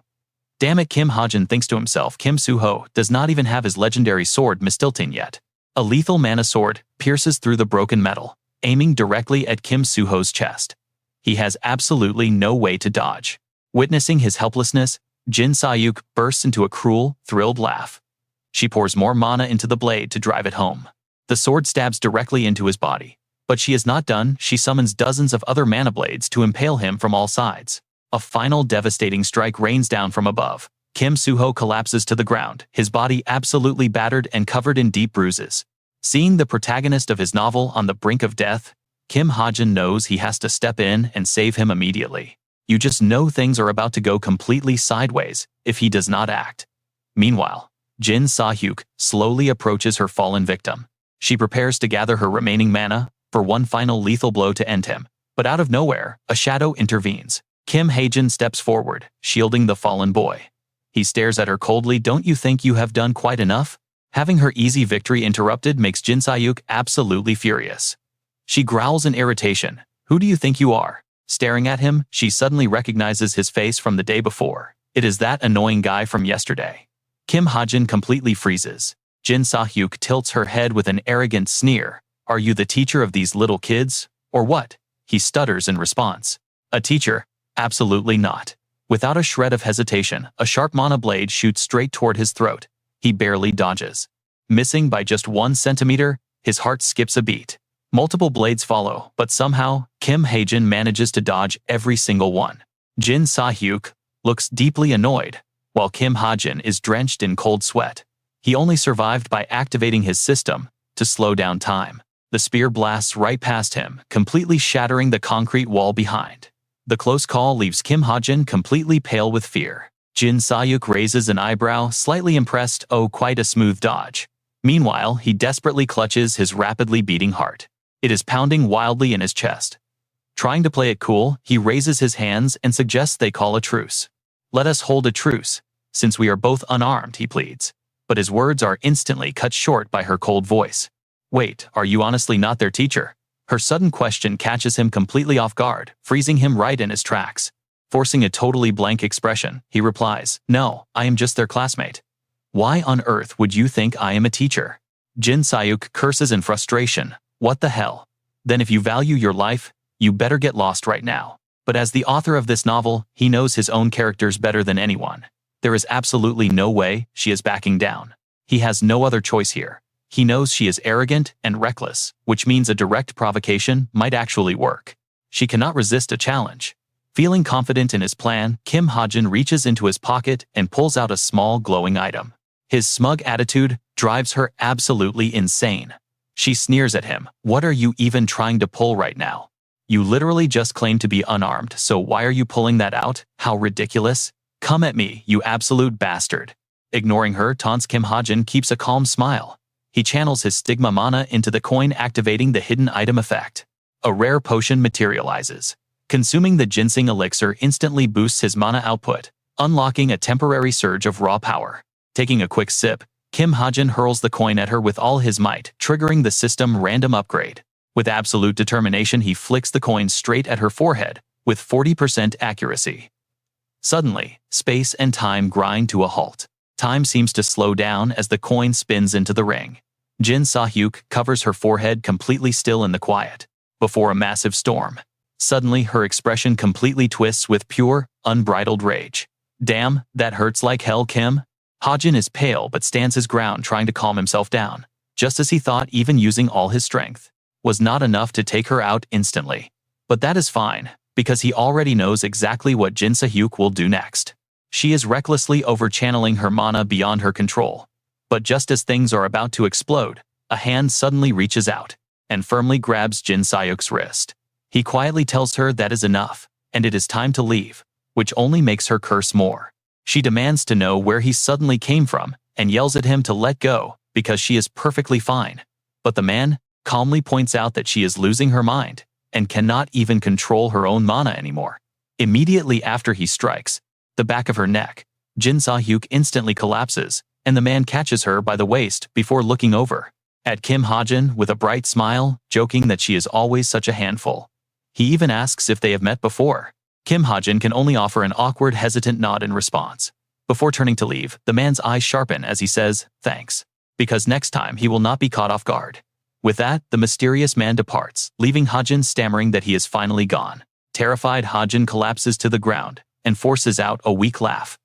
Damn it, Kim Hajin thinks to himself. Kim Suho does not even have his legendary sword Mistiltin yet. A lethal mana sword pierces through the broken metal, aiming directly at Kim Suho's chest. He has absolutely no way to dodge. Witnessing his helplessness, Jin Sahyuk bursts into a cruel, thrilled laugh. She pours more mana into the blade to drive it home. The sword stabs directly into his body. But she is not done. She summons dozens of other mana blades to impale him from all sides. A final devastating strike rains down from above. Kim Suho collapses to the ground, his body absolutely battered and covered in deep bruises. Seeing the protagonist of his novel on the brink of death, Kim Hajin knows he has to step in and save him immediately. You just know things are about to go completely sideways if he does not act. Meanwhile, Jin Sahyuk slowly approaches her fallen victim. She prepares to gather her remaining mana for one final lethal blow to end him. But out of nowhere, a shadow intervenes. Kim Hajin steps forward, shielding the fallen boy. He stares at her coldly. Don't you think you have done quite enough? Having her easy victory interrupted makes Jin Sahyuk absolutely furious. She growls in irritation. Who do you think you are? Staring at him, she suddenly recognizes his face from the day before. It is that annoying guy from yesterday. Kim Hajin completely freezes. Jin Sahyuk tilts her head with an arrogant sneer. Are you the teacher of these little kids, or what? He stutters in response. A teacher? Absolutely not. Without a shred of hesitation, a sharp mana blade shoots straight toward his throat. He barely dodges. Missing by just 1 centimeter, his heart skips a beat. Multiple blades follow, but somehow, Kim Hajin manages to dodge every single one. Jin Sahyuk looks deeply annoyed, while Kim Hajin is drenched in cold sweat. He only survived by activating his system to slow down time. The spear blasts right past him, completely shattering the concrete wall behind. The close call leaves Kim Hajin completely pale with fear. Jin Sahyuk raises an eyebrow, slightly impressed. Oh, quite a smooth dodge. Meanwhile, he desperately clutches his rapidly beating heart. It is pounding wildly in his chest. Trying to play it cool, he raises his hands and suggests they call a truce. Let us hold a truce, since we are both unarmed, he pleads. But his words are instantly cut short by her cold voice. Wait, are you honestly not their teacher? Her sudden question catches him completely off guard, freezing him right in his tracks. Forcing a totally blank expression, he replies, No, I am just their classmate. Why on earth would you think I am a teacher? Jin Sahyuk curses in frustration. What the hell? Then if you value your life, you better get lost right now. But as the author of this novel, he knows his own characters better than anyone. There is absolutely no way she is backing down. He has no other choice here. He knows she is arrogant and reckless, which means a direct provocation might actually work. She cannot resist a challenge. Feeling confident in his plan, Kim Hajin reaches into his pocket and pulls out a small glowing item. His smug attitude drives her absolutely insane. She sneers at him. What are you even trying to pull right now? You literally just claimed to be unarmed, so why are you pulling that out? How ridiculous. Come at me, you absolute bastard. Ignoring her taunts, Kim Hajin keeps a calm smile. He channels his stigma mana into the coin, activating the hidden item effect. A rare potion materializes. Consuming the ginseng elixir instantly boosts his mana output, unlocking a temporary surge of raw power. Taking a quick sip, Kim Hajin hurls the coin at her with all his might, triggering the system random upgrade. With absolute determination, he flicks the coin straight at her forehead, with 40% accuracy. Suddenly, space and time grind to a halt. Time seems to slow down as the coin spins into the ring. Jin Sa-hyuk covers her forehead, completely still in the quiet. Before a massive storm. Suddenly, her expression completely twists with pure, unbridled rage. Damn, that hurts like hell, Kim. Hajin is pale but stands his ground, trying to calm himself down. Just as he thought even using all his strength was not enough to take her out instantly. But that is fine, because he already knows exactly what Jin Sa-hyuk will do next. She is recklessly over-channeling her mana beyond her control. But just as things are about to explode, a hand suddenly reaches out and firmly grabs Jin Sa-hyuk's wrist. He quietly tells her that is enough, and it is time to leave, which only makes her curse more. She demands to know where he suddenly came from and yells at him to let go because she is perfectly fine. But the man calmly points out that she is losing her mind and cannot even control her own mana anymore. Immediately after he strikes the back of her neck, Jin Sa-hyuk instantly collapses, and the man catches her by the waist before looking over at Kim Hajin with a bright smile, joking that she is always such a handful. He even asks if they have met before. Kim Hajin can only offer an awkward, hesitant nod in response. Before turning to leave, the man's eyes sharpen as he says, "Thanks," because next time he will not be caught off guard. With that, the mysterious man departs, leaving Hajin stammering that he is finally gone. Terrified, Hajin collapses to the ground and forces out a weak laugh.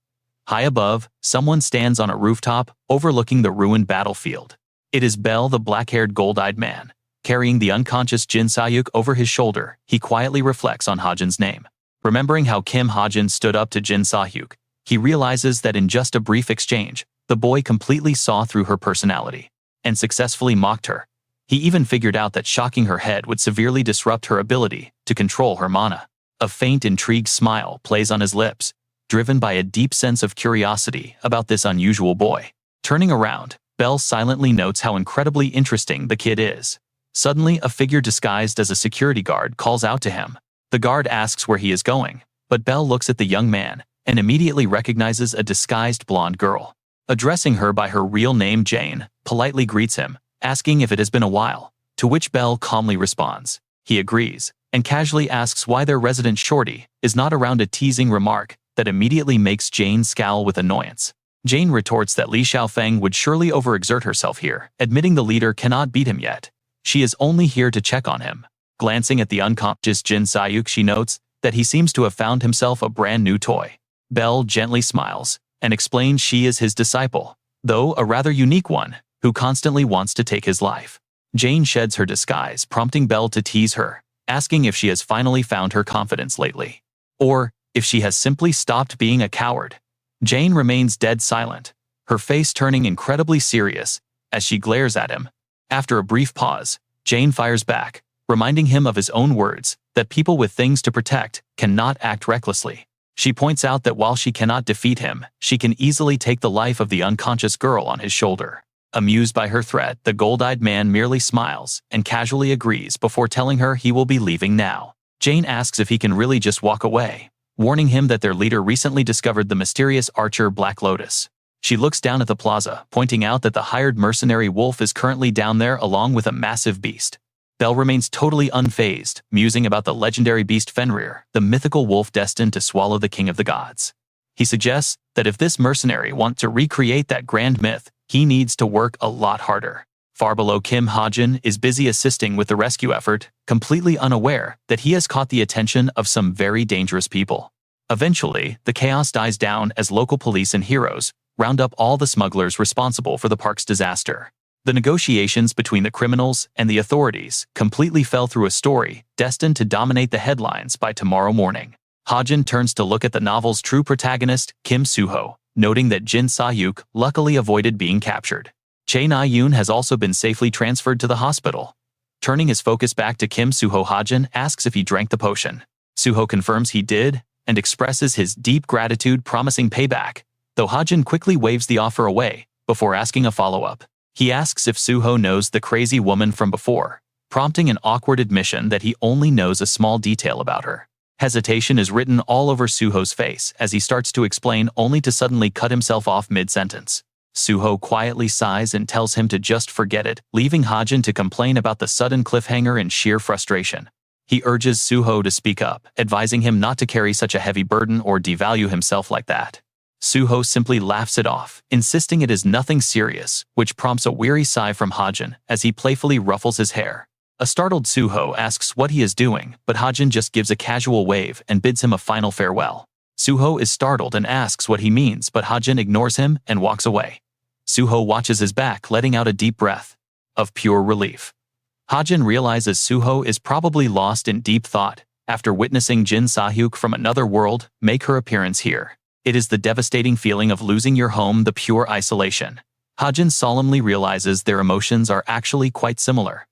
High above, someone stands on a rooftop, overlooking the ruined battlefield. It is Bell, the black-haired, gold-eyed man. Carrying the unconscious Jin Sa-hyuk over his shoulder, he quietly reflects on Hajin's name. Remembering how Kim Hajin stood up to Jin Sa-hyuk, he realizes that in just a brief exchange, the boy completely saw through her personality and successfully mocked her. He even figured out that shocking her head would severely disrupt her ability to control her mana. A faint, intrigued smile plays on his lips, driven by a deep sense of curiosity about this unusual boy. Turning around, Bell silently notes how incredibly interesting the kid is. Suddenly, a figure disguised as a security guard calls out to him. The guard asks where he is going, but Bell looks at the young man and immediately recognizes a disguised blonde girl. Addressing her by her real name, Jane politely greets him, asking if it has been a while, to which Bell calmly responds. He agrees, and casually asks why their resident shorty is not around, a teasing remark that immediately makes Jane scowl with annoyance. Jane retorts that Li Xiaofeng would surely overexert herself here, admitting the leader cannot beat him yet. She is only here to check on him. Glancing at the unconscious Jin Sa-hyuk, she notes that he seems to have found himself a brand new toy. Bell gently smiles and explains she is his disciple, though a rather unique one, who constantly wants to take his life. Jane sheds her disguise, prompting Bell to tease her, asking if she has finally found her confidence lately, or if she has simply stopped being a coward. Jane remains dead silent, her face turning incredibly serious as she glares at him. After a brief pause, Jane fires back, reminding him of his own words, that people with things to protect cannot act recklessly. She points out that while she cannot defeat him, she can easily take the life of the unconscious girl on his shoulder. Amused by her threat, the gold-eyed man merely smiles and casually agrees before telling her he will be leaving now. Jane asks if he can really just walk away, warning him that their leader recently discovered the mysterious archer Black Lotus. She looks down at the plaza, pointing out that the hired mercenary wolf is currently down there along with a massive beast. Bell remains totally unfazed, musing about the legendary beast Fenrir, the mythical wolf destined to swallow the king of the gods. He suggests that if this mercenary wants to recreate that grand myth, he needs to work a lot harder. Far below, Kim Hajin is busy assisting with the rescue effort, completely unaware that he has caught the attention of some very dangerous people. Eventually, the chaos dies down as local police and heroes round up all the smugglers responsible for the park's disaster. The negotiations between the criminals and the authorities completely fell through, a story destined to dominate the headlines by tomorrow morning. Hajin turns to look at the novel's true protagonist, Kim Suho, noting that Jin Sa-hyuk luckily avoided being captured. Chae Na-yoon has also been safely transferred to the hospital. Turning his focus back to Kim, Suho Hajin asks if he drank the potion. Suho confirms he did and expresses his deep gratitude, promising payback, though Hajin quickly waves the offer away before asking a follow-up. He asks if Suho knows the crazy woman from before, prompting an awkward admission that he only knows a small detail about her. Hesitation is written all over Suho's face as he starts to explain, only to suddenly cut himself off mid-sentence. Suho quietly sighs and tells him to just forget it, leaving Hajin to complain about the sudden cliffhanger in sheer frustration. He urges Suho to speak up, advising him not to carry such a heavy burden or devalue himself like that. Suho simply laughs it off, insisting it is nothing serious, which prompts a weary sigh from Hajin as he playfully ruffles his hair. A startled Suho asks what he is doing, but Hajin just gives a casual wave and bids him a final farewell. Suho is startled and asks what he means, but Hajin ignores him and walks away. Suho watches his back, letting out a deep breath of pure relief. Hajin realizes Suho is probably lost in deep thought after witnessing Jin Sahyuk from another world make her appearance here. It is the devastating feeling of losing your home, the pure isolation. Hajin solemnly realizes their emotions are actually quite similar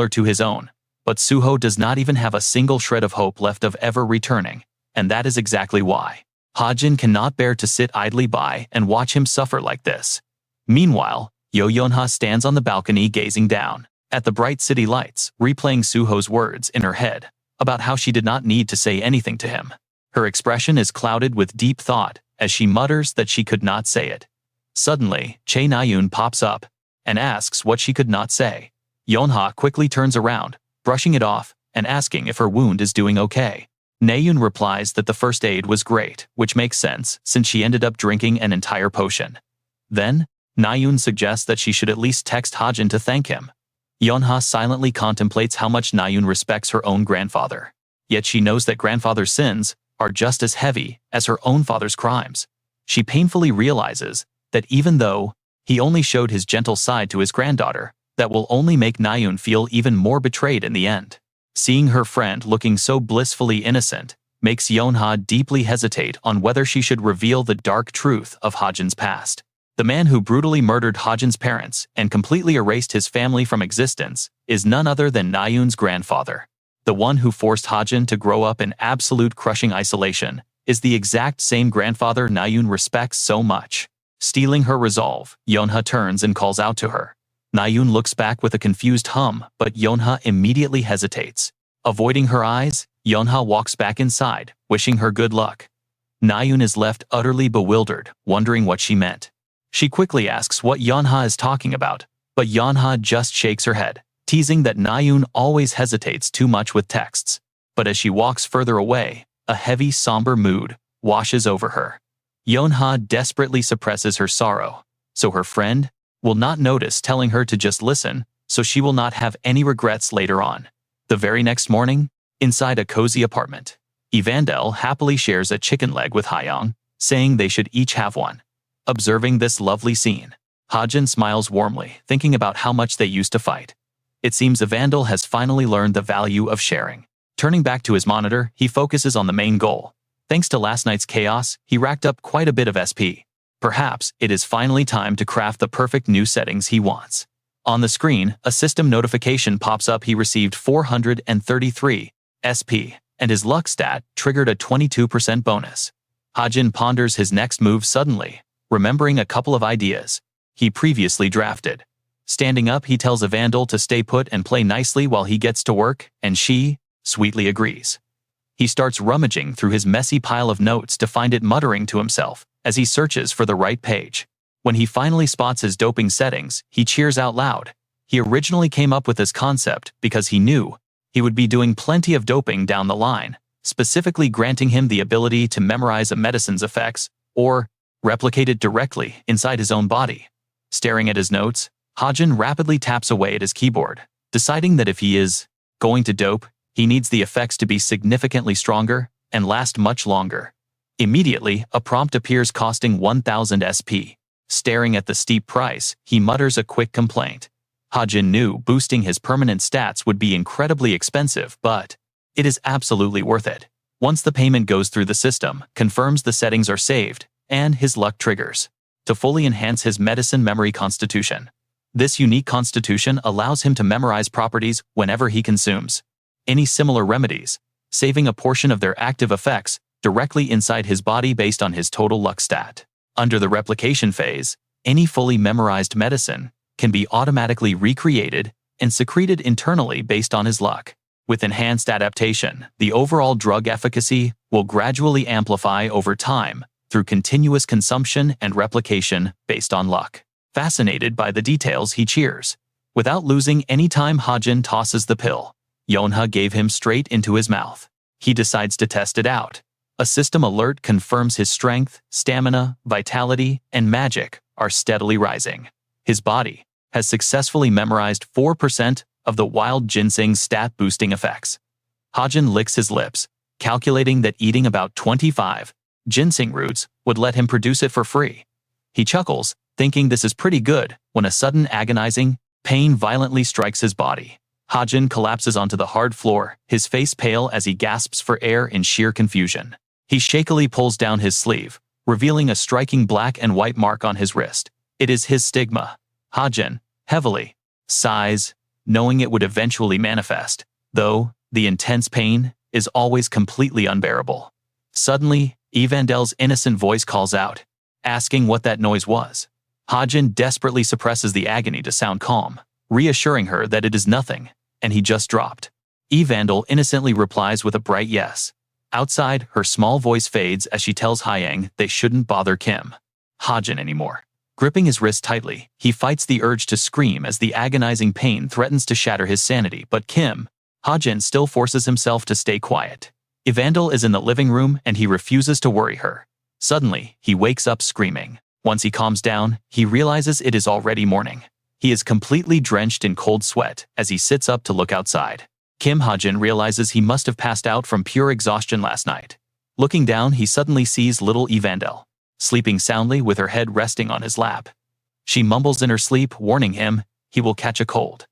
to his own, but Suho does not even have a single shred of hope left of ever returning, and that is exactly why Hajin cannot bear to sit idly by and watch him suffer like this. Meanwhile, Yo-Yonha stands on the balcony gazing down at the bright city lights, replaying Suho's words in her head about how she did not need to say anything to him. Her expression is clouded with deep thought as she mutters that she could not say it. Suddenly, Chae Na-yoon pops up and asks what she could not say. Yonha quickly turns around, brushing it off and asking if her wound is doing okay. Na-yoon replies that the first aid was great, which makes sense since she ended up drinking an entire potion. Then, Na-yoon suggests that she should at least text Hajin to thank him. Yonha silently contemplates how much Na-yoon respects her own grandfather. Yet she knows that grandfather's sins are just as heavy as her own father's crimes. She painfully realizes that even though he only showed his gentle side to his granddaughter, that will only make Na-yoon feel even more betrayed in the end. Seeing her friend looking so blissfully innocent makes Yonha deeply hesitate on whether she should reveal the dark truth of Hajin's past. The man who brutally murdered Hajin's parents and completely erased his family from existence is none other than Na-yoon's grandfather. The one who forced Hajin to grow up in absolute crushing isolation is the exact same grandfather Na-yoon respects so much. Stealing her resolve, Yonha turns and calls out to her. Na-yoon looks back with a confused hum, but Yonha immediately hesitates. Avoiding her eyes, Yonha walks back inside, wishing her good luck. Na-yoon is left utterly bewildered, wondering what she meant. She quickly asks what Yonha is talking about, but Yonha just shakes her head, teasing that Na-yoon always hesitates too much with texts. But as she walks further away, a heavy, somber mood washes over her. Yonha desperately suppresses her sorrow, so her friend will not notice, telling her to just listen so she will not have any regrets later on. The very next morning, inside a cozy apartment, Evandel happily shares a chicken leg with Hyung, saying they should each have one. Observing this lovely scene, Hajin smiles warmly, thinking about how much they used to fight. It seems Evandel has finally learned the value of sharing. Turning back to his monitor, he focuses on the main goal. Thanks to last night's chaos, he racked up quite a bit of SP. Perhaps it is finally time to craft the perfect new settings he wants. On the screen, a system notification pops up. He received 433 SP, and his luck stat triggered a 22% bonus. Hajin ponders his next move suddenly, remembering a couple of ideas he previously drafted. Standing up, he tells Evandel to stay put and play nicely while he gets to work, and she sweetly agrees. He starts rummaging through his messy pile of notes to find it, muttering to himself as he searches for the right page. When he finally spots his doping settings, he cheers out loud. He originally came up with this concept because he knew he would be doing plenty of doping down the line, specifically granting him the ability to memorize a medicine's effects or replicate it directly inside his own body. Staring at his notes, Hajin rapidly taps away at his keyboard, deciding that if he is going to dope, he needs the effects to be significantly stronger and last much longer. Immediately, a prompt appears costing 1000 SP. Staring at the steep price, he mutters a quick complaint. Hajin knew boosting his permanent stats would be incredibly expensive, but it is absolutely worth it. Once the payment goes through the system, confirms the settings are saved, and his luck triggers to fully enhance his medicine memory constitution. This unique constitution allows him to memorize properties whenever he consumes any similar remedies, saving a portion of their active effects directly inside his body based on his total luck stat. Under the replication phase, any fully memorized medicine can be automatically recreated and secreted internally based on his luck. With enhanced adaptation, the overall drug efficacy will gradually amplify over time through continuous consumption and replication based on luck. Fascinated by the details, he cheers. Without losing any time, Hajin tosses the pill Yonha gave him straight into his mouth. He decides to test it out. A system alert confirms his strength, stamina, vitality, and magic are steadily rising. His body has successfully memorized 4% of the wild ginseng's stat-boosting effects. Hajin licks his lips, calculating that eating about 25 ginseng roots would let him produce it for free. He chuckles, thinking this is pretty good, when a sudden agonizing pain violently strikes his body. Hajin collapses onto the hard floor, his face pale as he gasps for air in sheer confusion. He shakily pulls down his sleeve, revealing a striking black and white mark on his wrist. It is his stigma. Hajin, heavily, sighs, knowing it would eventually manifest, though the intense pain is always completely unbearable. Suddenly, Evandel's innocent voice calls out, asking what that noise was. Hajin desperately suppresses the agony to sound calm, reassuring her that it is nothing, and he just dropped. Evandel innocently replies with a bright yes. Outside, her small voice fades as she tells Hyang they shouldn't bother Kim Hajin anymore. Gripping his wrist tightly, he fights the urge to scream as the agonizing pain threatens to shatter his sanity, but Kim Hajin still forces himself to stay quiet. Evandel is in the living room and he refuses to worry her. Suddenly, he wakes up screaming. Once he calms down, he realizes it is already morning. He is completely drenched in cold sweat as he sits up to look outside. Kim Hajin realizes he must have passed out from pure exhaustion last night. Looking down, he suddenly sees little Evandel, sleeping soundly with her head resting on his lap. She mumbles in her sleep, warning him he will catch a cold.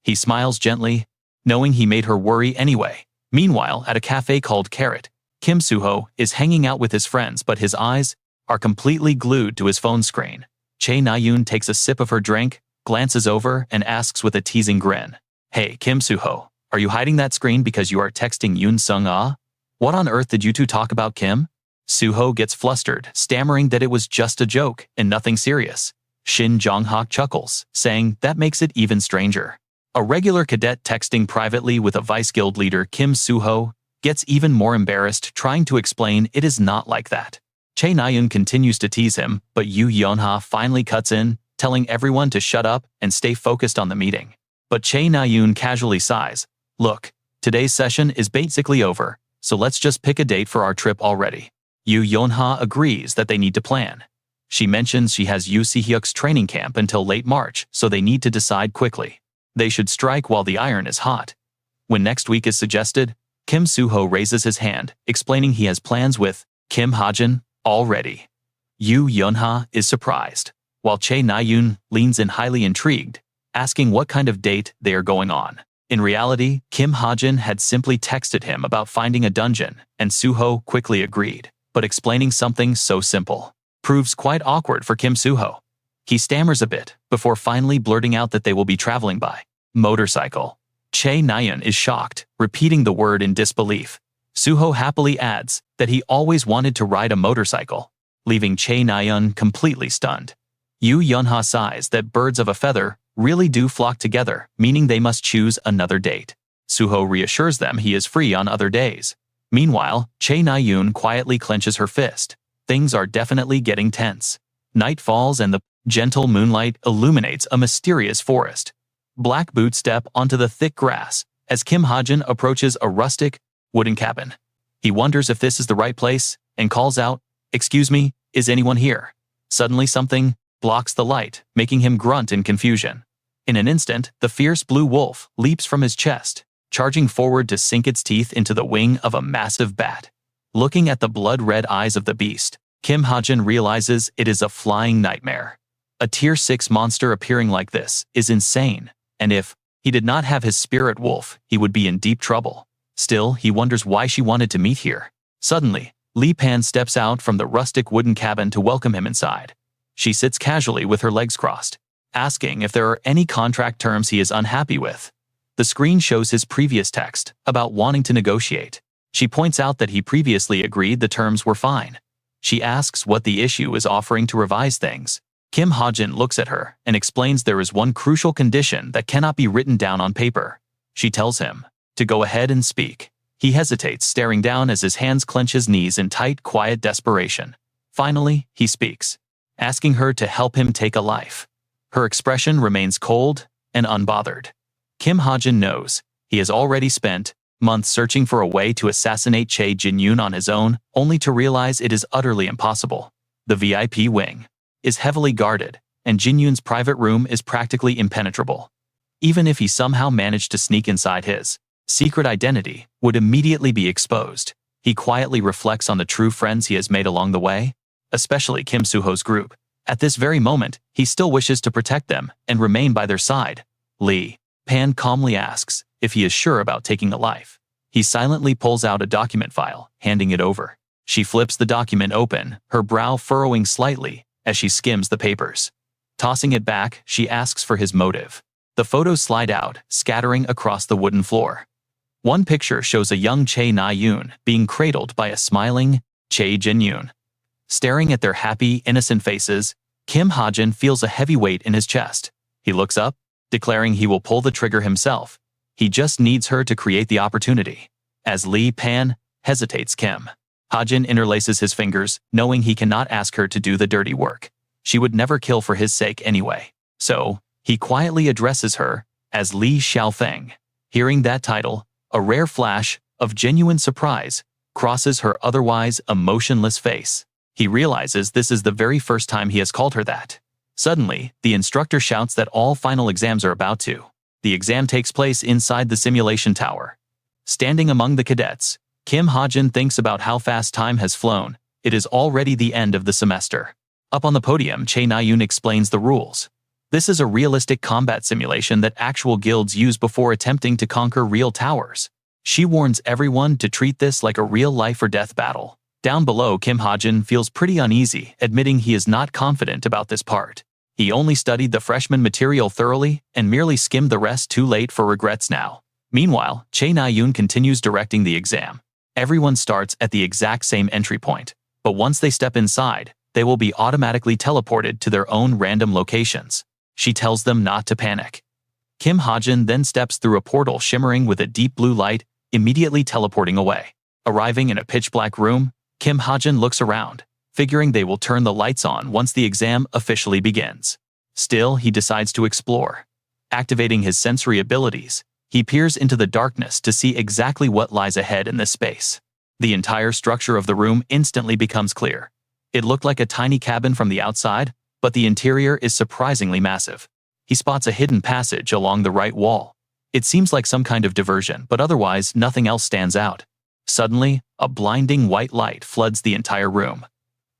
He smiles gently, knowing he made her worry anyway. Meanwhile, at a cafe called Carrot, Kim Suho is hanging out with his friends, but his eyes are completely glued to his phone screen. Chae Na-yoon takes a sip of her drink, glances over, and asks with a teasing grin, "Hey, Kim Suho, are you hiding that screen because you are texting Yoon Sung-ah? What on earth did you two talk about, Kim?" Suho gets flustered, stammering that it was just a joke and nothing serious. Shin Jong-hak chuckles, saying that makes it even stranger. A regular cadet texting privately with a vice guild leader, Kim Suho gets even more embarrassed, trying to explain it is not like that. Chae Na-yoon continues to tease him, but Yoo Yeon-ha finally cuts in, telling everyone to shut up and stay focused on the meeting. But Chae Na-yoon casually sighs, "Look, today's session is basically over, so let's just pick a date for our trip already." Yoo Yeon-ha agrees that they need to plan. She mentions she has Yoo Si-hyuk's training camp until late March, so they need to decide quickly. They should strike while the iron is hot. When next week is suggested, Kim Suho raises his hand, explaining he has plans with Kim Hajin already. Yoo Yeon-ha is surprised, while Chae Na-yoon leans in highly intrigued, asking what kind of date they are going on. In reality, Kim Hajin had simply texted him about finding a dungeon, and Suho quickly agreed, but explaining something so simple proves quite awkward for Kim Suho. He stammers a bit before finally blurting out that they will be traveling by motorcycle. Chae Na-yoon is shocked, repeating the word in disbelief. Suho happily adds that he always wanted to ride a motorcycle, leaving Chae Na-yoon completely stunned. Yoo Yeon-ha sighs that birds of a feather really do flock together, meaning they must choose another date. Suho reassures them he is free on other days. Meanwhile, Chae Na-yoon quietly clenches her fist. Things are definitely getting tense. Night falls and the gentle moonlight illuminates a mysterious forest. Black boots step onto the thick grass as Kim Hajin approaches a rustic, wooden cabin. He wonders if this is the right place and calls out, "Excuse me, is anyone here?" Suddenly something blocks the light, making him grunt in confusion. In an instant, the fierce blue wolf leaps from his chest, charging forward to sink its teeth into the wing of a massive bat. Looking at the blood-red eyes of the beast, Kim Hajin realizes it is a flying nightmare. A Tier 6 monster appearing like this is insane, and if he did not have his spirit wolf, he would be in deep trouble. Still, he wonders why she wanted to meet here. Suddenly, Lee Pan steps out from the rustic wooden cabin to welcome him inside. She sits casually with her legs crossed, asking if there are any contract terms he is unhappy with. The screen shows his previous text about wanting to negotiate. She points out that he previously agreed the terms were fine. She asks what the issue is offering to revise things. Kim Hajin looks at her and explains there is one crucial condition that cannot be written down on paper. She tells him to go ahead and speak. He hesitates, staring down as his hands clench his knees in tight, quiet desperation. Finally, he speaks, asking her to help him take a life. Her expression remains cold and unbothered. Kim Hajin knows he has already spent months searching for a way to assassinate Chae Jin-yoon on his own, only to realize it is utterly impossible. The VIP wing is heavily guarded, and Jin-yoon's private room is practically impenetrable. Even if he somehow managed to sneak inside, his secret identity would immediately be exposed. He quietly reflects on the true friends he has made along the way, especially Kim Suho's group. At this very moment, he still wishes to protect them and remain by their side. Lee Pan calmly asks if he is sure about taking a life. He silently pulls out a document file, handing it over. She flips the document open, her brow furrowing slightly as she skims the papers. Tossing it back, she asks for his motive. The photos slide out, scattering across the wooden floor. One picture shows a young Chae Na-yoon being cradled by a smiling Chae Jin-yoon. Staring at their happy, innocent faces, Kim Hajin feels a heavy weight in his chest. He looks up, declaring he will pull the trigger himself. He just needs her to create the opportunity. As Lee Pan hesitates, Kim Hajin interlaces his fingers, knowing he cannot ask her to do the dirty work. She would never kill for his sake anyway. So, he quietly addresses her as Li Xiaofeng. Hearing that title, a rare flash of genuine surprise crosses her otherwise emotionless face. He realizes this is the very first time he has called her that. Suddenly, the instructor shouts that all final exams are about to. The exam takes place inside the simulation tower. Standing among the cadets, Kim Hajin thinks about how fast time has flown. It is already the end of the semester. Up on the podium, Chae Na-yoon explains the rules. This is a realistic combat simulation that actual guilds use before attempting to conquer real towers. She warns everyone to treat this like a real life or death battle. Down below, Kim Hajin feels pretty uneasy, admitting he is not confident about this part. He only studied the freshman material thoroughly and merely skimmed the rest, too late for regrets now. Meanwhile, Chae Na-yoon continues directing the exam. Everyone starts at the exact same entry point, but once they step inside, they will be automatically teleported to their own random locations. She tells them not to panic. Kim Hajin then steps through a portal shimmering with a deep blue light, immediately teleporting away. Arriving in a pitch-black room, Kim Hajin looks around, figuring they will turn the lights on once the exam officially begins. Still, he decides to explore. Activating his sensory abilities, he peers into the darkness to see exactly what lies ahead in this space. The entire structure of the room instantly becomes clear. It looked like a tiny cabin from the outside, but the interior is surprisingly massive. He spots a hidden passage along the right wall. It seems like some kind of diversion, but otherwise nothing else stands out. Suddenly, a blinding white light floods the entire room.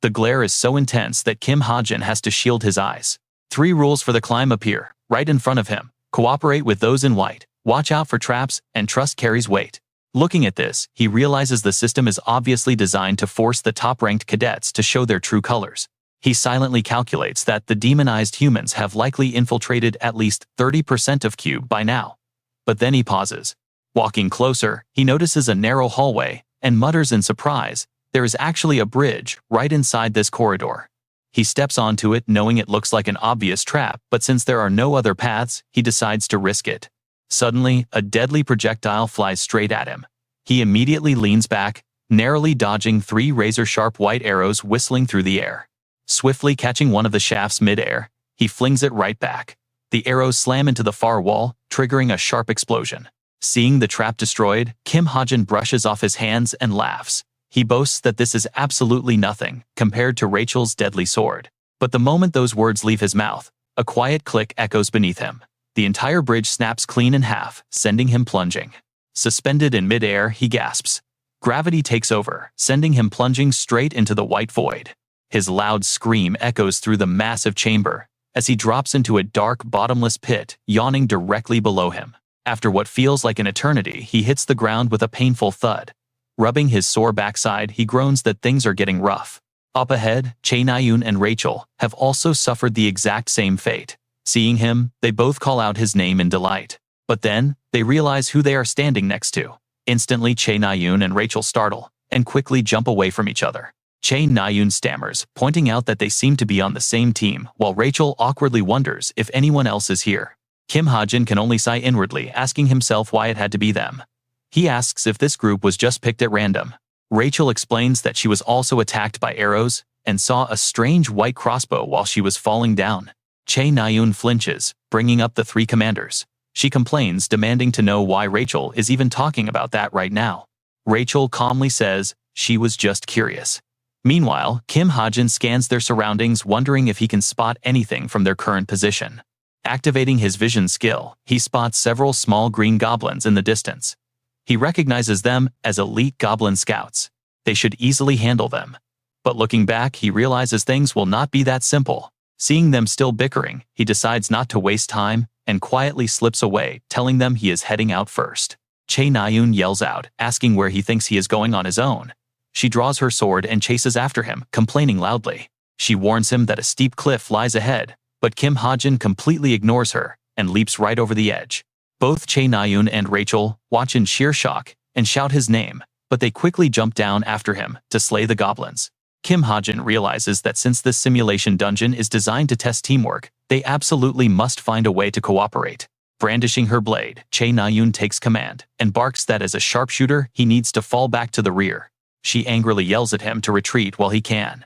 The glare is so intense that Kim Hajin has to shield his eyes. 3 rules for the climb appear right in front of him. Cooperate with those in white, watch out for traps, and trust carries weight. Looking at this, he realizes the system is obviously designed to force the top-ranked cadets to show their true colors. He silently calculates that the demonized humans have likely infiltrated at least 30% of Cube by now. But then he pauses. Walking closer, he notices a narrow hallway and mutters in surprise, there is actually a bridge right inside this corridor. He steps onto it knowing it looks like an obvious trap, but since there are no other paths, he decides to risk it. Suddenly, a deadly projectile flies straight at him. He immediately leans back, narrowly dodging 3 razor-sharp white arrows whistling through the air. Swiftly catching one of the shafts mid-air, he flings it right back. The arrows slam into the far wall, triggering a sharp explosion. Seeing the trap destroyed, Kim Hajin brushes off his hands and laughs. He boasts that this is absolutely nothing compared to Rachel's deadly sword. But the moment those words leave his mouth, a quiet click echoes beneath him. The entire bridge snaps clean in half, sending him plunging. Suspended in mid-air, he gasps. Gravity takes over, sending him plunging straight into the white void. His loud scream echoes through the massive chamber as he drops into a dark, bottomless pit yawning directly below him. After what feels like an eternity, he hits the ground with a painful thud. Rubbing his sore backside, he groans that things are getting rough. Up ahead, Chae Na-yoon and Rachel have also suffered the exact same fate. Seeing him, they both call out his name in delight. But then, they realize who they are standing next to. Instantly, Chae Na-yoon and Rachel startle, and quickly jump away from each other. Chae Na-yoon stammers, pointing out that they seem to be on the same team, while Rachel awkwardly wonders if anyone else is here. Kim Hajin can only sigh inwardly, asking himself why it had to be them. He asks if this group was just picked at random. Rachel explains that she was also attacked by arrows, and saw a strange white crossbow while she was falling down. Chae Na-yoon flinches, bringing up the three commanders. She complains, demanding to know why Rachel is even talking about that right now. Rachel calmly says she was just curious. Meanwhile, Kim Hajin scans their surroundings, wondering if he can spot anything from their current position. Activating his vision skill, he spots several small green goblins in the distance. He recognizes them as elite goblin scouts. They should easily handle them. But looking back, he realizes things will not be that simple. Seeing them still bickering, he decides not to waste time and quietly slips away, telling them he is heading out first. Chae Na-yoon yells out, asking where he thinks he is going on his own. She draws her sword and chases after him, complaining loudly. She warns him that a steep cliff lies ahead, but Kim Hajin completely ignores her and leaps right over the edge. Both Chae Na-yoon and Rachel watch in sheer shock and shout his name, but they quickly jump down after him to slay the goblins. Kim Hajin realizes that since this simulation dungeon is designed to test teamwork, they absolutely must find a way to cooperate. Brandishing her blade, Chae Na-yoon takes command and barks that as a sharpshooter, he needs to fall back to the rear. She angrily yells at him to retreat while he can.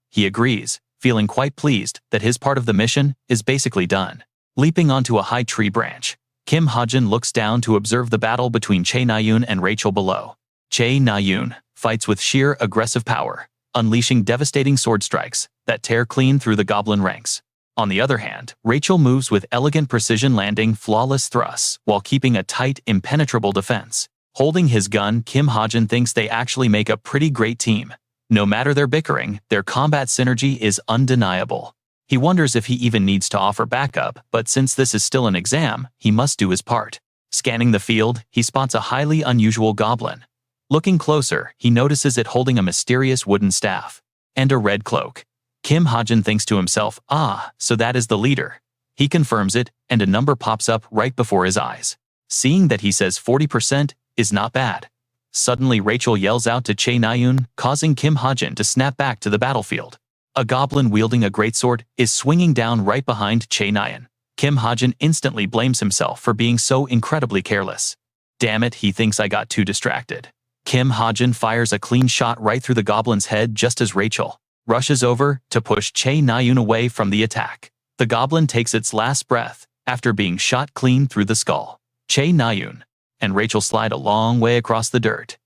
He agrees, feeling quite pleased that his part of the mission is basically done. Leaping onto a high tree branch, Kim Hajin looks down to observe the battle between Chae Na-yoon and Rachel below. Chae Na-yoon fights with sheer aggressive power, unleashing devastating sword strikes that tear clean through the goblin ranks. On the other hand, Rachel moves with elegant precision, landing flawless thrusts while keeping a tight, impenetrable defense. Holding his gun, Kim Hajin thinks they actually make a pretty great team. No matter their bickering, their combat synergy is undeniable. He wonders if he even needs to offer backup, but since this is still an exam, he must do his part. Scanning the field, he spots a highly unusual goblin. Looking closer, he notices it holding a mysterious wooden staff and a red cloak. Kim Hajin thinks to himself, so that is the leader. He confirms it, and a number pops up right before his eyes. Seeing that he says 40% is not bad. Suddenly Rachel yells out to Chae Na-yoon, causing Kim Hajin to snap back to the battlefield. A goblin wielding a greatsword is swinging down right behind Chae Na-yoon. Kim Hajin instantly blames himself for being so incredibly careless. Damn it, he thinks I got too distracted. Kim Hajin fires a clean shot right through the goblin's head just as Rachel rushes over to push Chae Na-yoon away from the attack. The goblin takes its last breath after being shot clean through the skull. Chae Na-yoon and Rachel slide a long way across the dirt.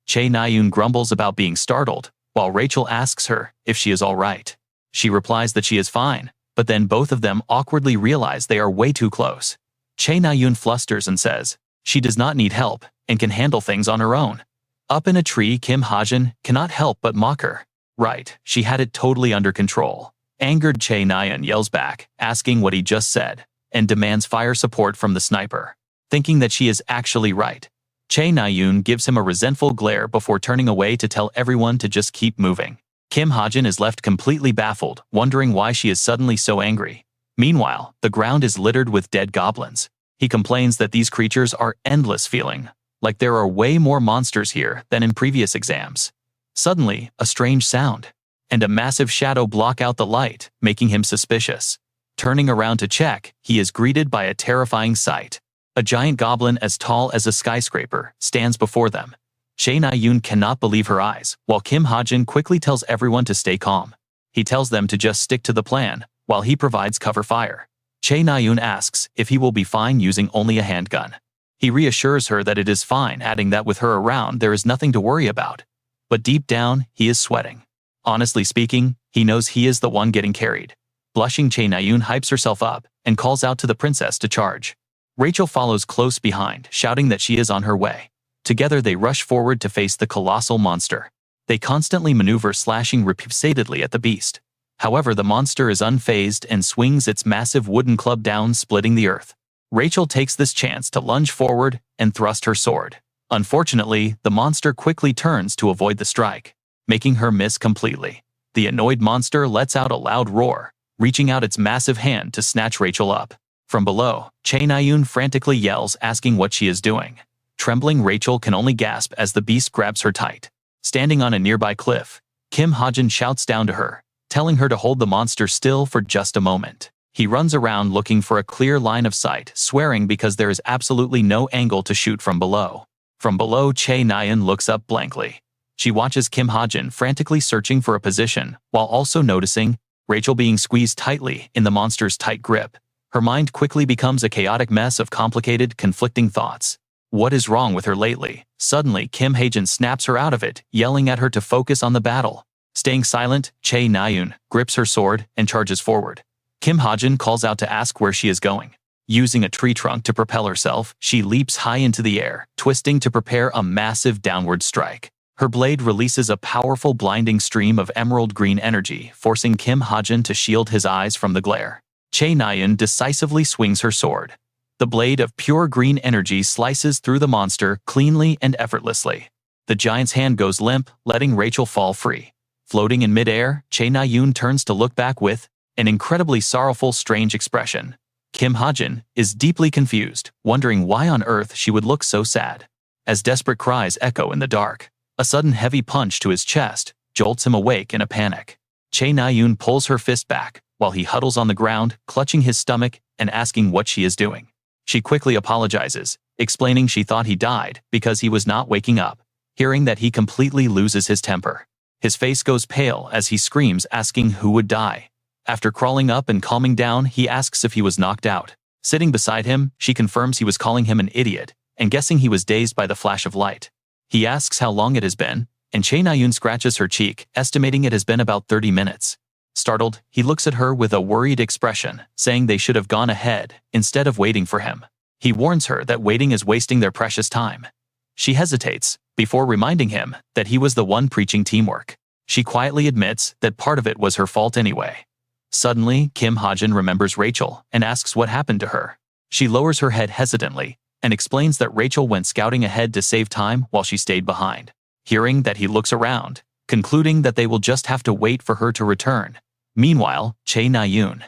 Chae Na-yoon grumbles about being startled, while Rachel asks her if she is all right. She replies that she is fine, but then both of them awkwardly realize they are way too close. Chae Na-yoon flusters and says she does not need help and can handle things on her own. Up in a tree, Kim Hajin cannot help but mock her. Right, she had it totally under control. Angered, Chae Na-yoon yells back, asking what he just said, and demands fire support from the sniper. Thinking that she is actually right, Chae Na-yoon gives him a resentful glare before turning away to tell everyone to just keep moving. Kim Hajin is left completely baffled, wondering why she is suddenly so angry. Meanwhile, the ground is littered with dead goblins. He complains that these creatures are endless, feeling like there are way more monsters here than in previous exams. Suddenly, a strange sound and a massive shadow block out the light, making him suspicious. Turning around to check, he is greeted by a terrifying sight. A giant goblin as tall as a skyscraper stands before them. Chae Na-yoon cannot believe her eyes, while Kim Hajin quickly tells everyone to stay calm. He tells them to just stick to the plan, while he provides cover fire. Chae Na-yoon asks if he will be fine using only a handgun. He reassures her that it is fine, adding that with her around there is nothing to worry about. But deep down, he is sweating. Honestly speaking, he knows he is the one getting carried. Blushing, Chae Na-yoon hypes herself up and calls out to the princess to charge. Rachel follows close behind, shouting that she is on her way. Together they rush forward to face the colossal monster. They constantly maneuver, slashing repeatedly at the beast. However, the monster is unfazed and swings its massive wooden club down, splitting the earth. Rachel takes this chance to lunge forward and thrust her sword. Unfortunately, the monster quickly turns to avoid the strike, making her miss completely. The annoyed monster lets out a loud roar, reaching out its massive hand to snatch Rachel up. From below, Chae Na-yoon frantically yells, asking what she is doing. Trembling Rachel can only gasp as the beast grabs her tight. Standing on a nearby cliff, Kim Hajin shouts down to her, telling her to hold the monster still for just a moment. He runs around looking for a clear line of sight, swearing because there is absolutely no angle to shoot from below. From below, Chae Na-yoon looks up blankly. She watches Kim Hajin frantically searching for a position, while also noticing Rachel being squeezed tightly in the monster's tight grip. Her mind quickly becomes a chaotic mess of complicated, conflicting thoughts. What is wrong with her lately? Suddenly, Kim Hajin snaps her out of it, yelling at her to focus on the battle. Staying silent, Chae Na-yoon grips her sword and charges forward. Kim Hajin calls out to ask where she is going. Using a tree trunk to propel herself, she leaps high into the air, twisting to prepare a massive downward strike. Her blade releases a powerful blinding stream of emerald green energy, forcing Kim Hajin to shield his eyes from the glare. Chae Na-yoon decisively swings her sword. The blade of pure green energy slices through the monster cleanly and effortlessly. The giant's hand goes limp, letting Rachel fall free. Floating in midair, Chae Na-yoon turns to look back with an incredibly sorrowful, strange expression. Kim Hajin is deeply confused, wondering why on earth she would look so sad. As desperate cries echo in the dark, a sudden heavy punch to his chest jolts him awake in a panic. Chae Na-yoon pulls her fist back, while he huddles on the ground, clutching his stomach and asking what she is doing. She quickly apologizes, explaining she thought he died because he was not waking up. Hearing that, he completely loses his temper. His face goes pale as he screams, asking who would die. After crawling up and calming down, he asks if he was knocked out. Sitting beside him, she confirms he was calling him an idiot, and guessing he was dazed by the flash of light. He asks how long it has been, and Chae Na-yoon scratches her cheek, estimating it has been about 30 minutes. Startled, he looks at her with a worried expression, saying they should have gone ahead instead of waiting for him. He warns her that waiting is wasting their precious time. She hesitates, before reminding him that he was the one preaching teamwork. She quietly admits that part of it was her fault anyway. Suddenly, Kim Hajin remembers Rachel and asks what happened to her. She lowers her head hesitantly and explains that Rachel went scouting ahead to save time while she stayed behind. Hearing that, he looks around, concluding that they will just have to wait for her to return. Meanwhile, Chae Na-yoon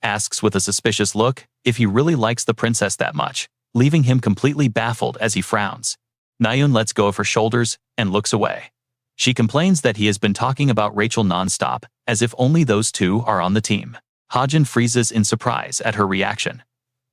asks with a suspicious look if he really likes the princess that much, leaving him completely baffled as he frowns. Na-yoon lets go of her shoulders and looks away. She complains that he has been talking about Rachel nonstop, as if only those two are on the team. Hajin freezes in surprise at her reaction.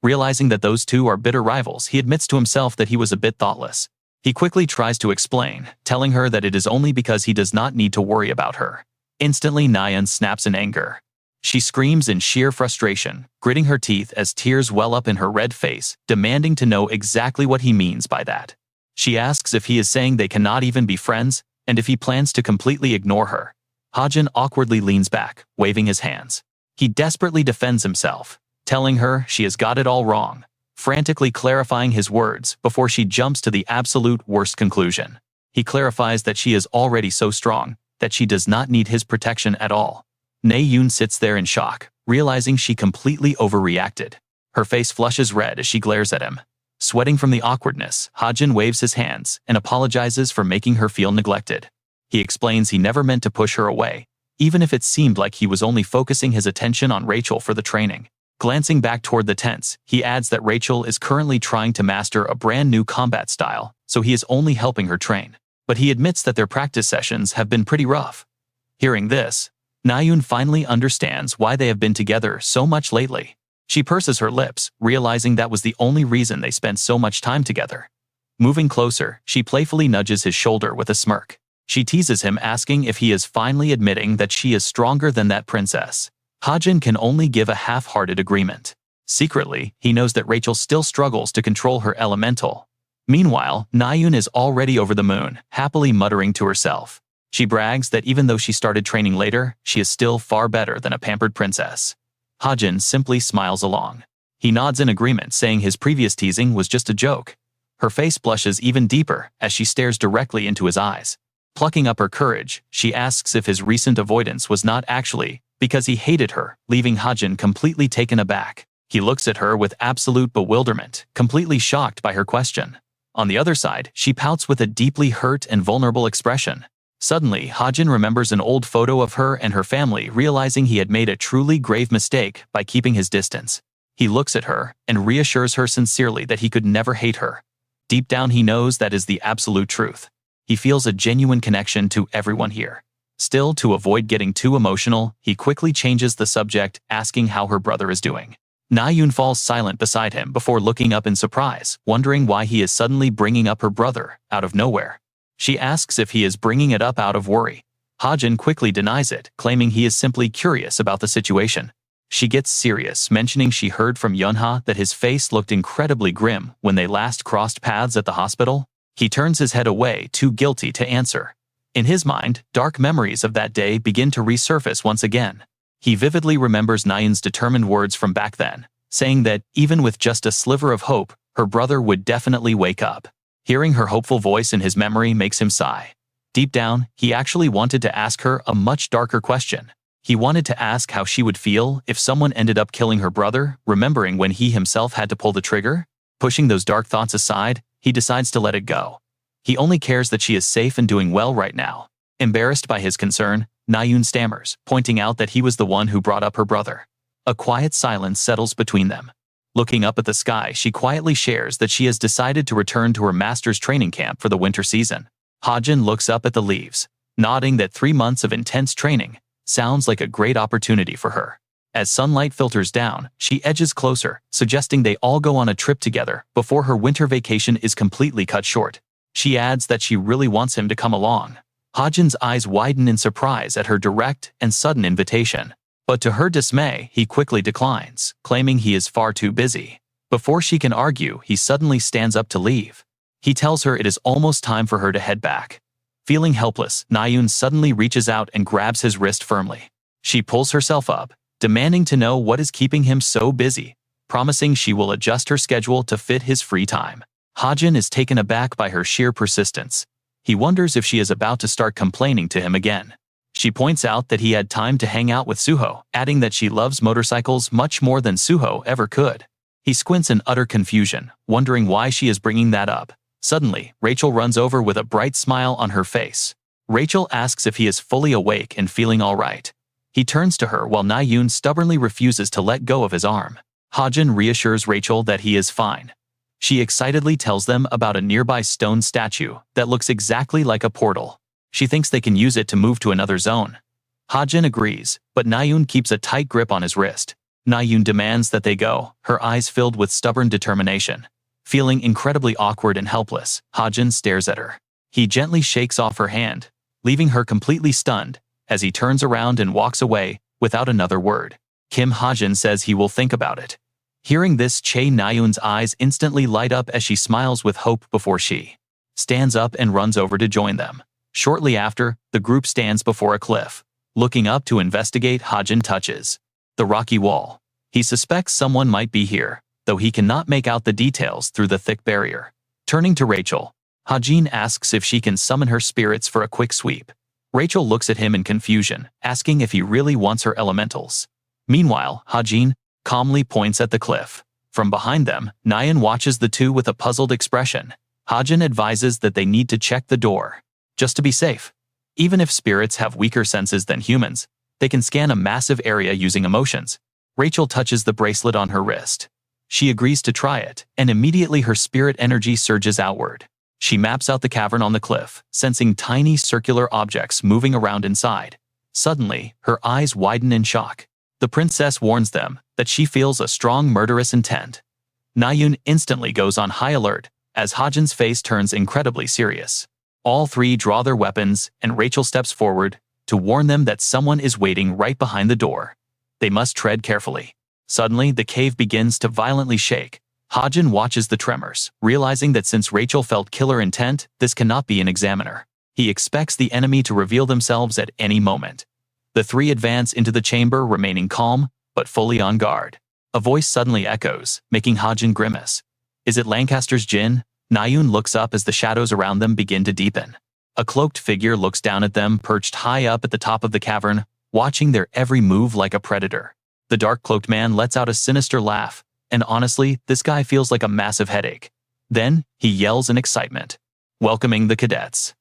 Realizing that those two are bitter rivals, he admits to himself that he was a bit thoughtless. He quickly tries to explain, telling her that it is only because he does not need to worry about her. Instantly, Na-yoon snaps in anger. She screams in sheer frustration, gritting her teeth as tears well up in her red face, demanding to know exactly what he means by that. She asks if he is saying they cannot even be friends, and if he plans to completely ignore her. Hajin awkwardly leans back, waving his hands. He desperately defends himself, telling her she has got it all wrong, frantically clarifying his words before she jumps to the absolute worst conclusion. He clarifies that she is already so strong that she does not need his protection at all. Na-yoon sits there in shock, realizing she completely overreacted. Her face flushes red as she glares at him. Sweating from the awkwardness, Hajin waves his hands and apologizes for making her feel neglected. He explains he never meant to push her away, even if it seemed like he was only focusing his attention on Rachel for the training. Glancing back toward the tents, he adds that Rachel is currently trying to master a brand new combat style, so he is only helping her train. But he admits that their practice sessions have been pretty rough. Hearing this, Na-yoon finally understands why they have been together so much lately. She purses her lips, realizing that was the only reason they spent so much time together. Moving closer, she playfully nudges his shoulder with a smirk. She teases him, asking if he is finally admitting that she is stronger than that princess. Hajin can only give a half-hearted agreement. Secretly, he knows that Rachel still struggles to control her elemental. Meanwhile, Na-yoon is already over the moon, happily muttering to herself. She brags that even though she started training later, she is still far better than a pampered princess. Hajin simply smiles along. He nods in agreement, saying his previous teasing was just a joke. Her face blushes even deeper as she stares directly into his eyes. Plucking up her courage, she asks if his recent avoidance was not actually because he hated her, leaving Hajin completely taken aback. He looks at her with absolute bewilderment, completely shocked by her question. On the other side, she pouts with a deeply hurt and vulnerable expression. Suddenly, Hajin remembers an old photo of her and her family, realizing he had made a truly grave mistake by keeping his distance. He looks at her and reassures her sincerely that he could never hate her. Deep down he knows that is the absolute truth. He feels a genuine connection to everyone here. Still, to avoid getting too emotional, he quickly changes the subject, asking how her brother is doing. Na-yoon falls silent beside him before looking up in surprise, wondering why he is suddenly bringing up her brother, out of nowhere. She asks if he is bringing it up out of worry. Hajin quickly denies it, claiming he is simply curious about the situation. She gets serious, mentioning she heard from Yunha that his face looked incredibly grim when they last crossed paths at the hospital. He turns his head away, too guilty to answer. In his mind, dark memories of that day begin to resurface once again. He vividly remembers Na-yoon's determined words from back then, saying that, even with just a sliver of hope, her brother would definitely wake up. Hearing her hopeful voice in his memory makes him sigh. Deep down, he actually wanted to ask her a much darker question. He wanted to ask how she would feel if someone ended up killing her brother, remembering when he himself had to pull the trigger. Pushing those dark thoughts aside, he decides to let it go. He only cares that she is safe and doing well right now. Embarrassed by his concern, Na-yoon stammers, pointing out that he was the one who brought up her brother. A quiet silence settles between them. Looking up at the sky, she quietly shares that she has decided to return to her master's training camp for the winter season. Hajin looks up at the leaves, nodding that 3 months of intense training sounds like a great opportunity for her. As sunlight filters down, she edges closer, suggesting they all go on a trip together before her winter vacation is completely cut short. She adds that she really wants him to come along. Hajin's eyes widen in surprise at her direct and sudden invitation. But to her dismay, he quickly declines, claiming he is far too busy. Before she can argue, he suddenly stands up to leave. He tells her it is almost time for her to head back. Feeling helpless, Na-yoon suddenly reaches out and grabs his wrist firmly. She pulls herself up, demanding to know what is keeping him so busy, promising she will adjust her schedule to fit his free time. Hajin is taken aback by her sheer persistence. He wonders if she is about to start complaining to him again. She points out that he had time to hang out with Suho, adding that she loves motorcycles much more than Suho ever could. He squints in utter confusion, wondering why she is bringing that up. Suddenly, Rachel runs over with a bright smile on her face. Rachel asks if he is fully awake and feeling all right. He turns to her while Na-yoon stubbornly refuses to let go of his arm. Hajin reassures Rachel that he is fine. She excitedly tells them about a nearby stone statue that looks exactly like a portal. She thinks they can use it to move to another zone. Hajin agrees, but Na-yoon keeps a tight grip on his wrist. Na-yoon demands that they go, her eyes filled with stubborn determination. Feeling incredibly awkward and helpless, Hajin stares at her. He gently shakes off her hand, leaving her completely stunned, as he turns around and walks away, without another word. Kim Hajin says he will think about it. Hearing this, Na-yoon's eyes instantly light up as she smiles with hope before she stands up and runs over to join them. Shortly after, the group stands before a cliff. Looking up to investigate, Hajin touches the rocky wall. He suspects someone might be here, though he cannot make out the details through the thick barrier. Turning to Rachel, Hajin asks if she can summon her spirits for a quick sweep. Rachel looks at him in confusion, asking if he really wants her elementals. Meanwhile, Hajin calmly points at the cliff. From behind them, Na-yoon watches the two with a puzzled expression. Hajin advises that they need to check the door, just to be safe. Even if spirits have weaker senses than humans, they can scan a massive area using emotions. Rachel touches the bracelet on her wrist. She agrees to try it, and immediately her spirit energy surges outward. She maps out the cavern on the cliff, sensing tiny circular objects moving around inside. Suddenly, her eyes widen in shock. The princess warns them that she feels a strong murderous intent. Na-yoon instantly goes on high alert, as Hajin's face turns incredibly serious. All three draw their weapons, and Rachel steps forward to warn them that someone is waiting right behind the door. They must tread carefully. Suddenly, the cave begins to violently shake. Hajin watches the tremors, realizing that since Rachel felt killer intent, this cannot be an examiner. He expects the enemy to reveal themselves at any moment. The three advance into the chamber, remaining calm, but fully on guard. A voice suddenly echoes, making Hajin grimace. Is it Lancaster's Jin? Na-yoon looks up as the shadows around them begin to deepen. A cloaked figure looks down at them, perched high up at the top of the cavern, watching their every move like a predator. The dark-cloaked man lets out a sinister laugh, and honestly, this guy feels like a massive headache. Then, he yells in excitement, welcoming the cadets.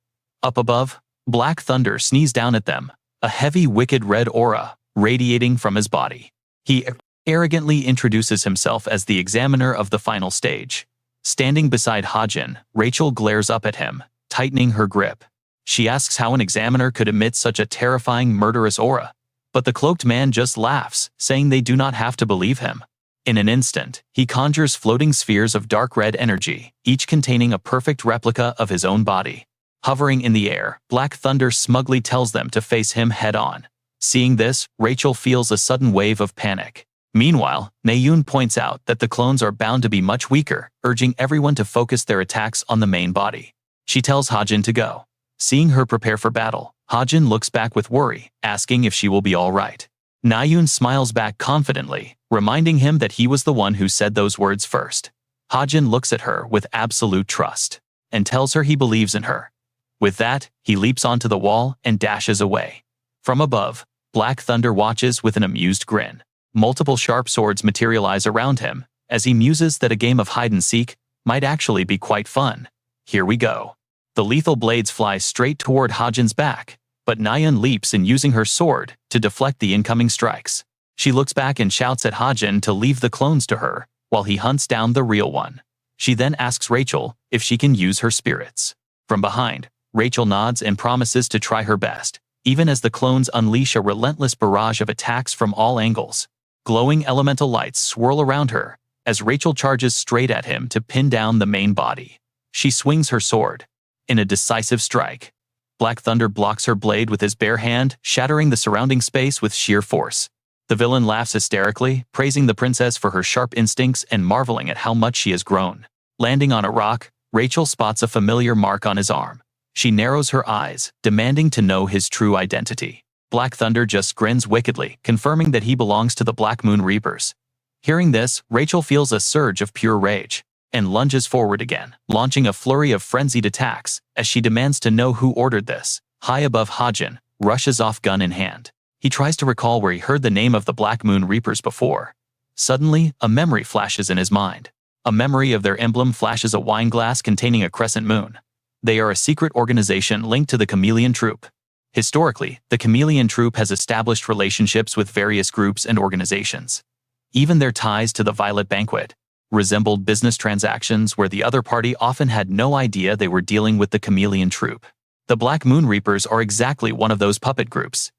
Up above, Black Thunder sneezed down at them, a heavy wicked red aura radiating from his body. He arrogantly introduces himself as the examiner of the final stage. Standing beside Hajin, Rachel glares up at him, tightening her grip. She asks how an examiner could emit such a terrifying murderous aura, but the cloaked man just laughs, saying they do not have to believe him. In an instant, he conjures floating spheres of dark red energy, each containing a perfect replica of his own body. Hovering in the air, Black Thunder smugly tells them to face him head-on. Seeing this, Rachel feels a sudden wave of panic. Meanwhile, Naeun points out that the clones are bound to be much weaker, urging everyone to focus their attacks on the main body. She tells Hajin to go. Seeing her prepare for battle, Hajin looks back with worry, asking if she will be all right. Naeun smiles back confidently, reminding him that he was the one who said those words first. Hajin looks at her with absolute trust, and tells her he believes in her. With that, he leaps onto the wall and dashes away. From above, Black Thunder watches with an amused grin. Multiple sharp swords materialize around him, as he muses that a game of hide-and-seek might actually be quite fun. Here we go. The lethal blades fly straight toward Hajin's back, but Naeun leaps in using her sword to deflect the incoming strikes. She looks back and shouts at Hajin to leave the clones to her, while he hunts down the real one. She then asks Rachel if she can use her spirits. From behind, Rachel nods and promises to try her best, even as the clones unleash a relentless barrage of attacks from all angles. Glowing elemental lights swirl around her, as Rachel charges straight at him to pin down the main body. She swings her sword. In a decisive strike, Black Thunder blocks her blade with his bare hand, shattering the surrounding space with sheer force. The villain laughs hysterically, praising the princess for her sharp instincts and marveling at how much she has grown. Landing on a rock, Rachel spots a familiar mark on his arm. She narrows her eyes, demanding to know his true identity. Black Thunder just grins wickedly, confirming that he belongs to the Black Moon Reapers. Hearing this, Rachel feels a surge of pure rage, and lunges forward again, launching a flurry of frenzied attacks, as she demands to know who ordered this. High above Hajin, rushes off gun in hand. He tries to recall where he heard the name of the Black Moon Reapers before. Suddenly, a memory flashes in his mind. A memory of their emblem flashes a wine glass containing a crescent moon. They are a secret organization linked to the Chameleon Troop. Historically, the Chameleon Troop has established relationships with various groups and organizations. Even their ties to the Violet Banquet resembled business transactions where the other party often had no idea they were dealing with the Chameleon Troop. The Black Moon Reapers are exactly one of those puppet groups.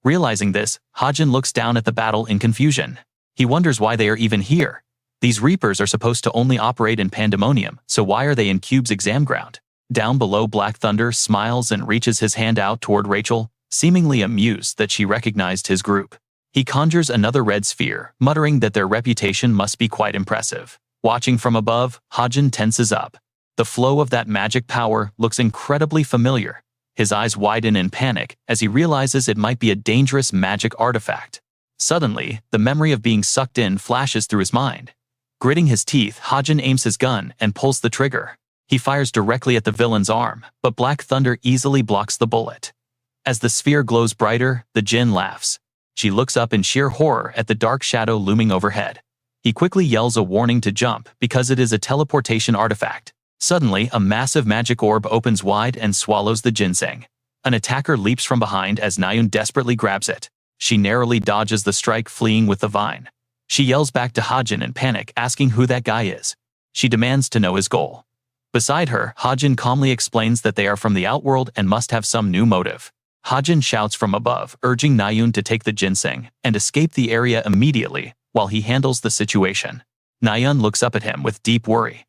Realizing this, Hajin looks down at the battle in confusion. He wonders why they are even here. These Reapers are supposed to only operate in Pandemonium, so why are they in Cube's exam ground? Down below, Black Thunder smiles and reaches his hand out toward Rachel, seemingly amused that she recognized his group. He conjures another red sphere, muttering that their reputation must be quite impressive. Watching from above, Hajin tenses up. The flow of that magic power looks incredibly familiar. His eyes widen in panic as he realizes it might be a dangerous magic artifact. Suddenly, the memory of being sucked in flashes through his mind. Gritting his teeth, Hajin aims his gun and pulls the trigger. He fires directly at the villain's arm, but Black Thunder easily blocks the bullet. As the sphere glows brighter, the Jinn laughs. She looks up in sheer horror at the dark shadow looming overhead. He quickly yells a warning to jump because it is a teleportation artifact. Suddenly, a massive magic orb opens wide and swallows the ginseng. An attacker leaps from behind as Naeun desperately grabs it. She narrowly dodges the strike, fleeing with the vine. She yells back to Hajin in panic, asking who that guy is. She demands to know his goal. Beside her, Hajin calmly explains that they are from the Outworld and must have some new motive. Hajin shouts from above, urging Naeun to take the ginseng and escape the area immediately while he handles the situation. Naeun looks up at him with deep worry.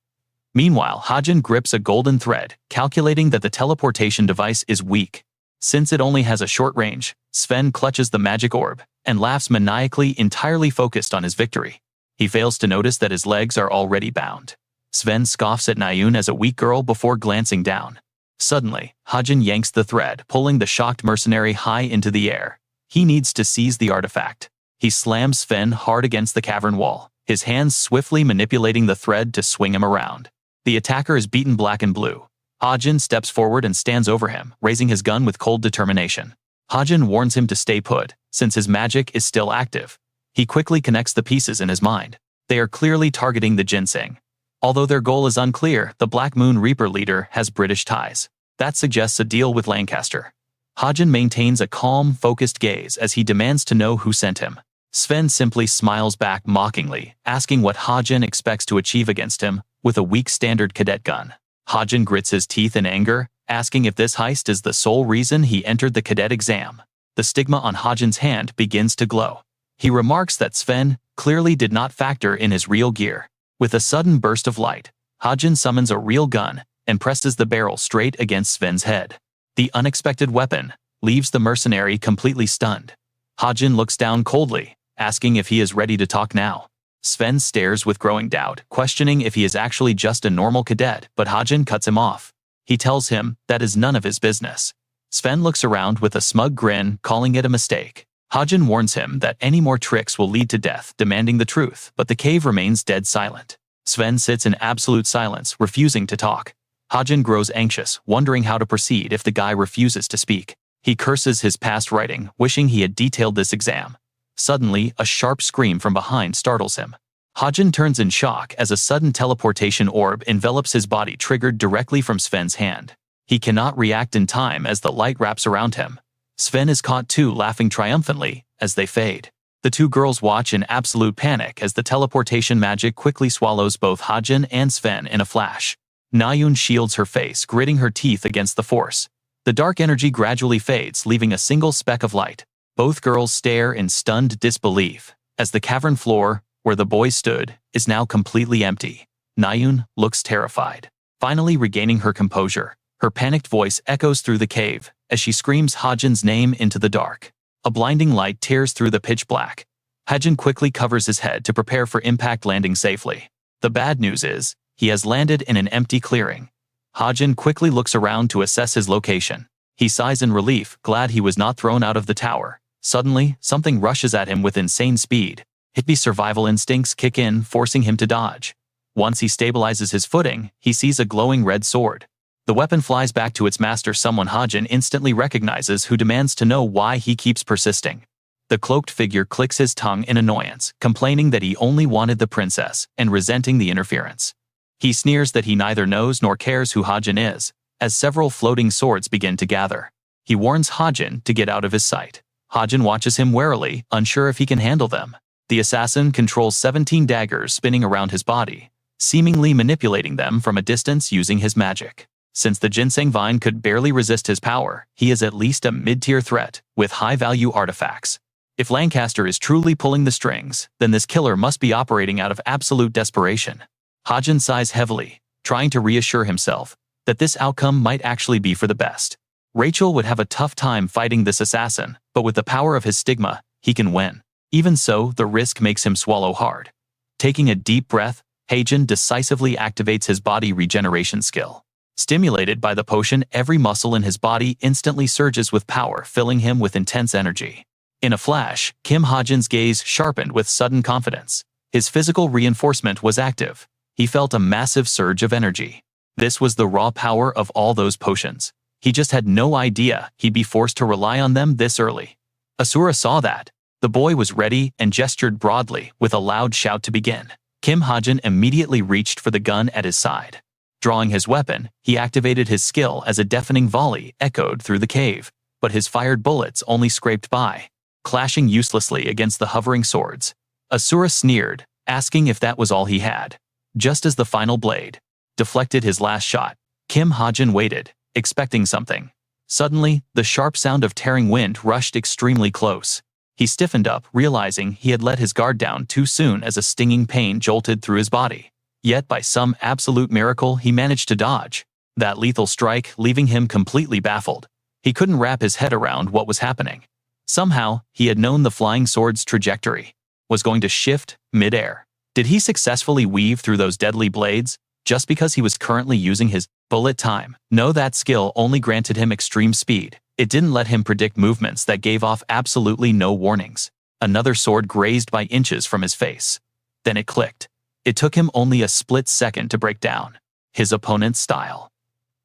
Meanwhile, Hajin grips a golden thread, calculating that the teleportation device is weak. Since it only has a short range, Sven clutches the magic orb and laughs maniacally, entirely focused on his victory. He fails to notice that his legs are already bound. Sven scoffs at Naeun as a weak girl before glancing down. Suddenly, Hajin yanks the thread, pulling the shocked mercenary high into the air. He needs to seize the artifact. He slams Sven hard against the cavern wall, his hands swiftly manipulating the thread to swing him around. The attacker is beaten black and blue. Hajin steps forward and stands over him, raising his gun with cold determination. Hajin warns him to stay put, since his magic is still active. He quickly connects the pieces in his mind. They are clearly targeting the ginseng. Although their goal is unclear, the Black Moon Reaper leader has British ties. That suggests a deal with Lancaster. Hajin maintains a calm, focused gaze as he demands to know who sent him. Sven simply smiles back mockingly, asking what Hajin expects to achieve against him with a weak standard cadet gun. Hajin grits his teeth in anger, asking if this heist is the sole reason he entered the cadet exam. The stigma on Hajin's hand begins to glow. He remarks that Sven clearly did not factor in his real gear. With a sudden burst of light, Hajin summons a real gun and presses the barrel straight against Sven's head. The unexpected weapon leaves the mercenary completely stunned. Hajin looks down coldly, asking if he is ready to talk now. Sven stares with growing doubt, questioning if he is actually just a normal cadet, but Hajin cuts him off. He tells him that is none of his business. Sven looks around with a smug grin, calling it a mistake. Hajin warns him that any more tricks will lead to death, demanding the truth, but the cave remains dead silent. Sven sits in absolute silence, refusing to talk. Hajin grows anxious, wondering how to proceed if the guy refuses to speak. He curses his past writing, wishing he had detailed this exam. Suddenly, a sharp scream from behind startles him. Hajin turns in shock as a sudden teleportation orb envelops his body, triggered directly from Sven's hand. He cannot react in time as the light wraps around him. Sven is caught too, laughing triumphantly as they fade. The two girls watch in absolute panic as the teleportation magic quickly swallows both Hajin and Sven in a flash. Nayun shields her face, gritting her teeth against the force. The dark energy gradually fades, leaving a single speck of light. Both girls stare in stunned disbelief as the cavern floor, where the boys stood, is now completely empty. Nayun looks terrified. Finally regaining her composure, her panicked voice echoes through the cave as she screams Hajin's name into the dark. A blinding light tears through the pitch black. Hajin quickly covers his head to prepare for impact, landing safely. The bad news is, he has landed in an empty clearing. Hajin quickly looks around to assess his location. He sighs in relief, glad he was not thrown out of the tower. Suddenly, something rushes at him with insane speed. His survival instincts kick in, forcing him to dodge. Once he stabilizes his footing, he sees a glowing red sword. The weapon flies back to its master, someone Hajin instantly recognizes, who demands to know why he keeps persisting. The cloaked figure clicks his tongue in annoyance, complaining that he only wanted the princess and resenting the interference. He sneers that he neither knows nor cares who Hajin is, as several floating swords begin to gather. He warns Hajin to get out of his sight. Hajin watches him warily, unsure if he can handle them. The assassin controls 17 daggers spinning around his body, seemingly manipulating them from a distance using his magic. Since the ginseng vine could barely resist his power, he is at least a mid-tier threat, with high-value artifacts. If Lancaster is truly pulling the strings, then this killer must be operating out of absolute desperation. Hajin sighs heavily, trying to reassure himself that this outcome might actually be for the best. Rachel would have a tough time fighting this assassin, but with the power of his stigma, he can win. Even so, the risk makes him swallow hard. Taking a deep breath, Hajin decisively activates his body regeneration skill. Stimulated by the potion, every muscle in his body instantly surges with power, filling him with intense energy. In a flash, Kim Hajin's gaze sharpened with sudden confidence. His physical reinforcement was active. He felt a massive surge of energy. This was the raw power of all those potions. He just had no idea he'd be forced to rely on them this early. Asura saw that. The boy was ready and gestured broadly with a loud shout to begin. Kim Hajin immediately reached for the gun at his side. Drawing his weapon, he activated his skill as a deafening volley echoed through the cave, but his fired bullets only scraped by, clashing uselessly against the hovering swords. Asura sneered, asking if that was all he had. Just as the final blade deflected his last shot, Kim Hajin waited, expecting something. Suddenly, the sharp sound of tearing wind rushed extremely close. He stiffened up, realizing he had let his guard down too soon as a stinging pain jolted through his body. Yet by some absolute miracle, he managed to dodge that lethal strike, leaving him completely baffled. He couldn't wrap his head around what was happening. Somehow, he had known the flying sword's trajectory was going to shift mid-air. Did he successfully weave through those deadly blades just because he was currently using his bullet time? No, that skill only granted him extreme speed. It didn't let him predict movements that gave off absolutely no warnings. Another sword grazed by inches from his face. Then it clicked. It took him only a split second to break down his opponent's style.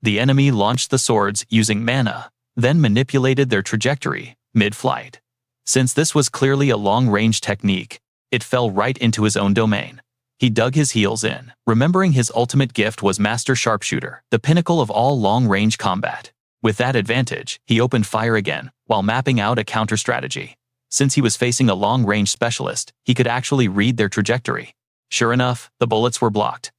The enemy launched the swords using mana, then manipulated their trajectory mid-flight. Since this was clearly a long-range technique, it fell right into his own domain. He dug his heels in, remembering his ultimate gift was Master Sharpshooter, the pinnacle of all long-range combat. With that advantage, he opened fire again, while mapping out a counter-strategy. Since he was facing a long-range specialist, he could actually read their trajectory. Sure enough, the bullets were blocked.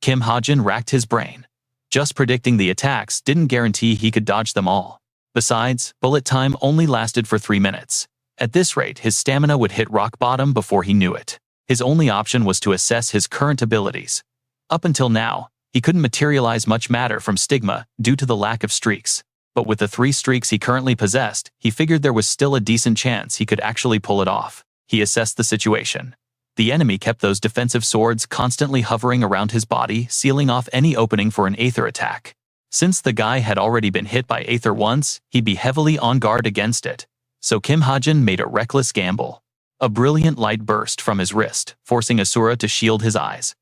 Kim Hajin racked his brain. Just predicting the attacks didn't guarantee he could dodge them all. Besides, bullet time only lasted for 3 minutes. At this rate, his stamina would hit rock bottom before he knew it. His only option was to assess his current abilities. Up until now, he couldn't materialize much matter from Stigma due to the lack of streaks. But with the 3 streaks he currently possessed, he figured there was still a decent chance he could actually pull it off. He assessed the situation. The enemy kept those defensive swords constantly hovering around his body, sealing off any opening for an Aether attack. Since the guy had already been hit by Aether once, he'd be heavily on guard against it. So Kim Hajin made a reckless gamble. A brilliant light burst from his wrist, forcing Asura to shield his eyes.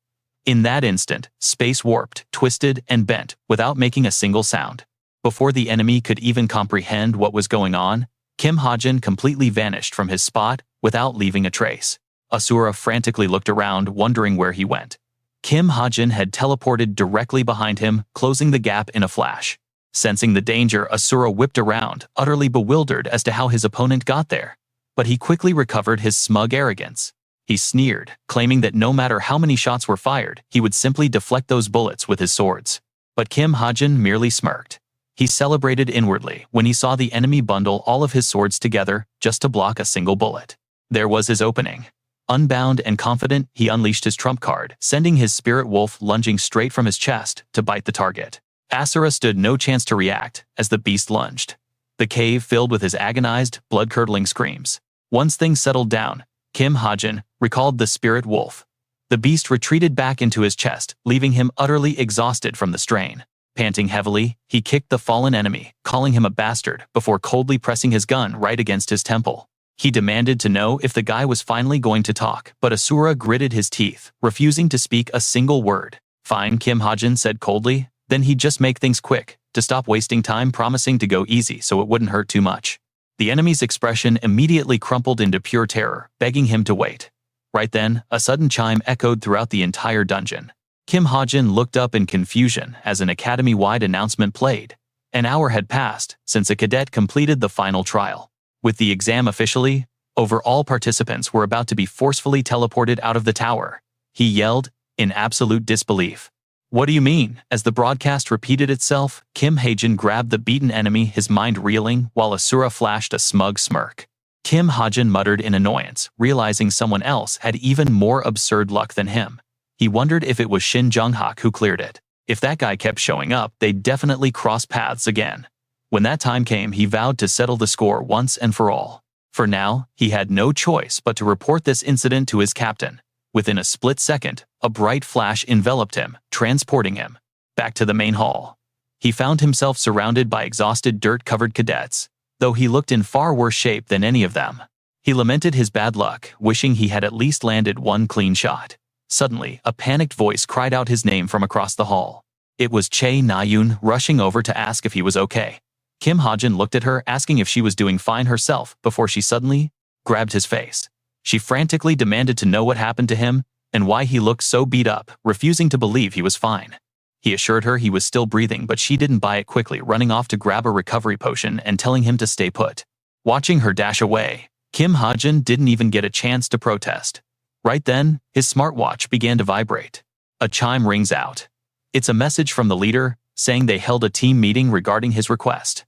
In that instant, space warped, twisted, and bent, without making a single sound. Before the enemy could even comprehend what was going on, Kim Hajin completely vanished from his spot, without leaving a trace. Asura frantically looked around, wondering where he went. Kim Hajin had teleported directly behind him, closing the gap in a flash. Sensing the danger, Asura whipped around, utterly bewildered as to how his opponent got there. But he quickly recovered his smug arrogance. He sneered, claiming that no matter how many shots were fired, he would simply deflect those bullets with his swords. But Kim Hajin merely smirked. He celebrated inwardly when he saw the enemy bundle all of his swords together just to block a single bullet. There was his opening. Unbound and confident, he unleashed his trump card, sending his spirit wolf lunging straight from his chest to bite the target. Asura stood no chance to react as the beast lunged. The cave filled with his agonized, blood-curdling screams. Once things settled down, Kim Hajin recalled the spirit wolf. The beast retreated back into his chest, leaving him utterly exhausted from the strain. Panting heavily, he kicked the fallen enemy, calling him a bastard, before coldly pressing his gun right against his temple. He demanded to know if the guy was finally going to talk, but Asura gritted his teeth, refusing to speak a single word. Fine, Kim Hajin said coldly, then he'd just make things quick, to stop wasting time, promising to go easy so it wouldn't hurt too much. The enemy's expression immediately crumpled into pure terror, begging him to wait. Right then, a sudden chime echoed throughout the entire dungeon. Kim Hajin looked up in confusion as an academy-wide announcement played. An hour had passed since a cadet completed the final trial. With the exam officially over, all participants were about to be forcefully teleported out of the tower. He yelled, in absolute disbelief. What do you mean? As the broadcast repeated itself, Kim Hajin grabbed the beaten enemy, his mind reeling, while Asura flashed a smug smirk. Kim Hajin muttered in annoyance, realizing someone else had even more absurd luck than him. He wondered if it was Shin Junghak who cleared it. If that guy kept showing up, they'd definitely cross paths again. When that time came, he vowed to settle the score once and for all. For now, he had no choice but to report this incident to his captain. Within a split second, a bright flash enveloped him, transporting him back to the main hall. He found himself surrounded by exhausted, dirt-covered cadets, though he looked in far worse shape than any of them. He lamented his bad luck, wishing he had at least landed one clean shot. Suddenly, a panicked voice cried out his name from across the hall. It was Chae Na-yoon, rushing over to ask if he was okay. Kim Hajin looked at her, asking if she was doing fine herself, before she suddenly grabbed his face. She frantically demanded to know what happened to him and why he looked so beat up, refusing to believe he was fine. He assured her he was still breathing, but she didn't buy it, quickly running off to grab a recovery potion and telling him to stay put. Watching her dash away, Kim Hajin didn't even get a chance to protest. Right then, his smartwatch began to vibrate. A chime rings out. It's a message from the leader, saying they held a team meeting regarding his request.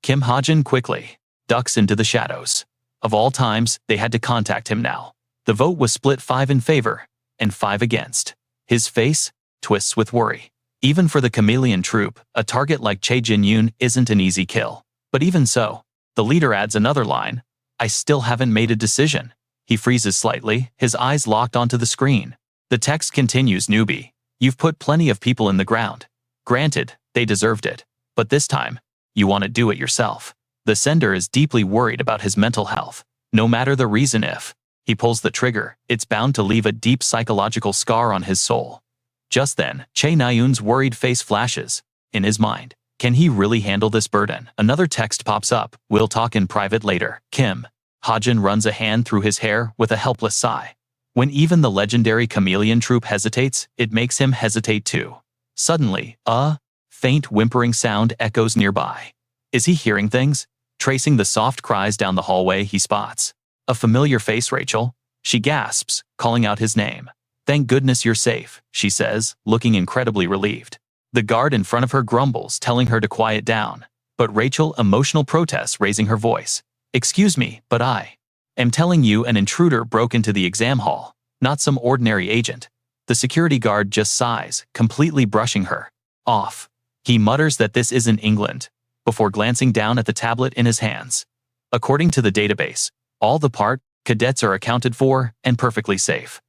Kim Hajin quickly ducks into the shadows. Of all times, they had to contact him now. The vote was split 5 in favor and 5 against. His face twists with worry. Even for the chameleon troop, a target like Chae Jin-yoon isn't an easy kill. But even so, the leader adds another line. I still haven't made a decision. He freezes slightly, his eyes locked onto the screen. The text continues, newbie. You've put plenty of people in the ground. Granted, they deserved it. But this time, you want to do it yourself. The sender is deeply worried about his mental health. No matter the reason, if he pulls the trigger, it's bound to leave a deep psychological scar on his soul. Just then, Chae Na-yoon's worried face flashes. In his mind, can he really handle this burden? Another text pops up. We'll talk in private later. Kim Hajin runs a hand through his hair with a helpless sigh. When even the legendary chameleon troop hesitates, it makes him hesitate too. Suddenly, a faint whimpering sound echoes nearby. Is he hearing things? Tracing the soft cries down the hallway, he spots a familiar face. Rachel. She gasps, calling out his name. Thank goodness you're safe, she says, looking incredibly relieved. The guard in front of her grumbles, telling her to quiet down. But Rachel emotional protests, raising her voice. Excuse me, but I am telling you an intruder broke into the exam hall, not some ordinary agent. The security guard just sighs, completely brushing her off. He mutters that this isn't England, before glancing down at the tablet in his hands. According to the database, all the part cadets are accounted for and perfectly safe.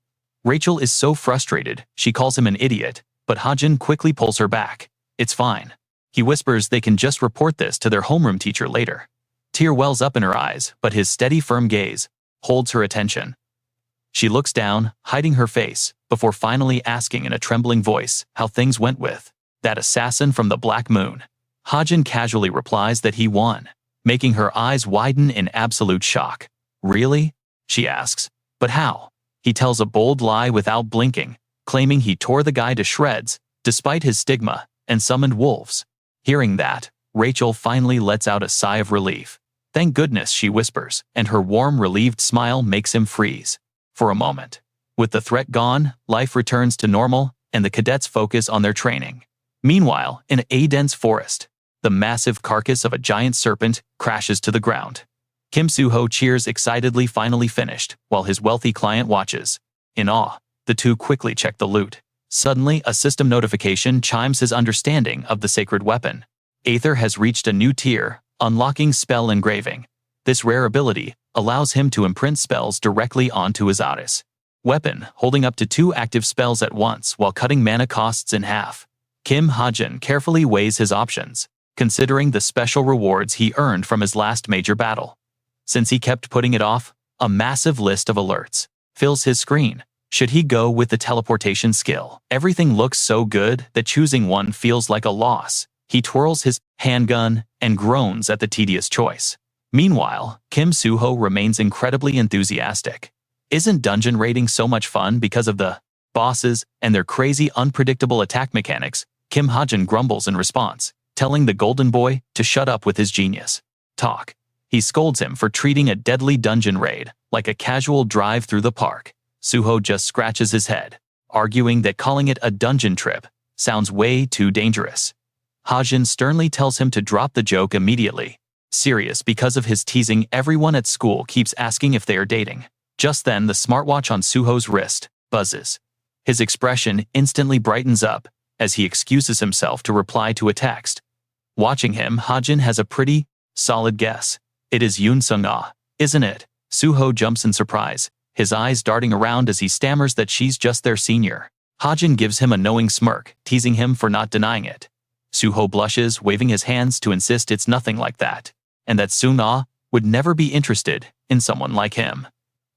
Rachel is so frustrated, she calls him an idiot, but Hajin quickly pulls her back. It's fine. He whispers they can just report this to their homeroom teacher later. Tear wells up in her eyes, but his steady, firm gaze holds her attention. She looks down, hiding her face, before finally asking in a trembling voice how things went with that assassin from the Black Moon. Hajin casually replies that he won, making her eyes widen in absolute shock. Really? She asks. But how? He tells a bold lie without blinking, claiming he tore the guy to shreds, despite his stigma, and summoned wolves. Hearing that, Rachel finally lets out a sigh of relief. Thank goodness, she whispers, and her warm, relieved smile makes him freeze. For a moment. With the threat gone, life returns to normal, and the cadets focus on their training. Meanwhile, in a dense forest, the massive carcass of a giant serpent crashes to the ground. Kim Soo-ho cheers excitedly, finally finished, while his wealthy client watches. In awe, the two quickly check the loot. Suddenly, a system notification chimes his understanding of the sacred weapon. Aether has reached a new tier, unlocking spell engraving. This rare ability allows him to imprint spells directly onto his Otis weapon, holding up to 2 active spells at once while cutting mana costs in half. Kim Hajin carefully weighs his options, considering the special rewards he earned from his last major battle. Since he kept putting it off, a massive list of alerts fills his screen. Should he go with the teleportation skill? Everything looks so good that choosing one feels like a loss. He twirls his handgun and groans at the tedious choice. Meanwhile, Kim Soo-ho remains incredibly enthusiastic. Isn't dungeon raiding so much fun because of the bosses and their crazy, unpredictable attack mechanics? Kim Hajin grumbles in response, telling the golden boy to shut up with his genius talk. He scolds him for treating a deadly dungeon raid like a casual drive through the park. Soo-ho just scratches his head, arguing that calling it a dungeon trip sounds way too dangerous. Hajin sternly tells him to drop the joke immediately. Serious because of his teasing, everyone at school keeps asking if they are dating. Just then, the smartwatch on Soo-ho's wrist buzzes. His expression instantly brightens up as he excuses himself to reply to a text. Watching him, Hajin has a pretty solid guess. It is Yoon Sung-ah, isn't it? Soo-ho jumps in surprise, his eyes darting around as he stammers that she's just their senior. Hajin gives him a knowing smirk, teasing him for not denying it. Soo-ho blushes, waving his hands to insist it's nothing like that, and that Sung-ah would never be interested in someone like him.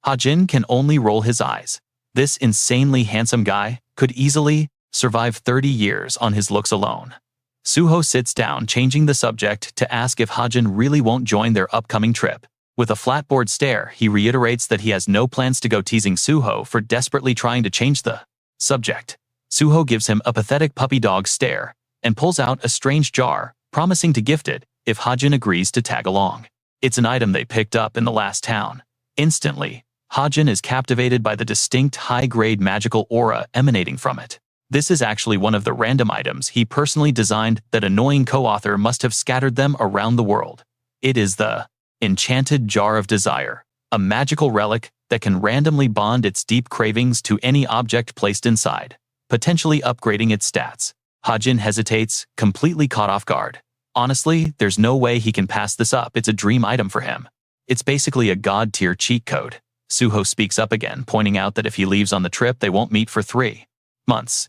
Hajin can only roll his eyes. This insanely handsome guy could easily survive 30 years on his looks alone. Soo-ho sits down, changing the subject to ask if Hajin really won't join their upcoming trip. With a flatboard stare, he reiterates that he has no plans to go, teasing Soo-ho for desperately trying to change the subject. Soo-ho gives him a pathetic puppy dog stare and pulls out a strange jar, promising to gift it if Hajin agrees to tag along. It's an item they picked up in the last town. Instantly, Hajin is captivated by the distinct high-grade magical aura emanating from it. This is actually one of the random items he personally designed. That annoying co-author must have scattered them around the world. It is the Enchanted Jar of Desire, a magical relic that can randomly bond its deep cravings to any object placed inside, potentially upgrading its stats. Hajin hesitates, completely caught off guard. Honestly, there's no way he can pass this up. It's a dream item for him. It's basically a god-tier cheat code. Soo-ho speaks up again, pointing out that if he leaves on the trip, they won't meet for 3 months.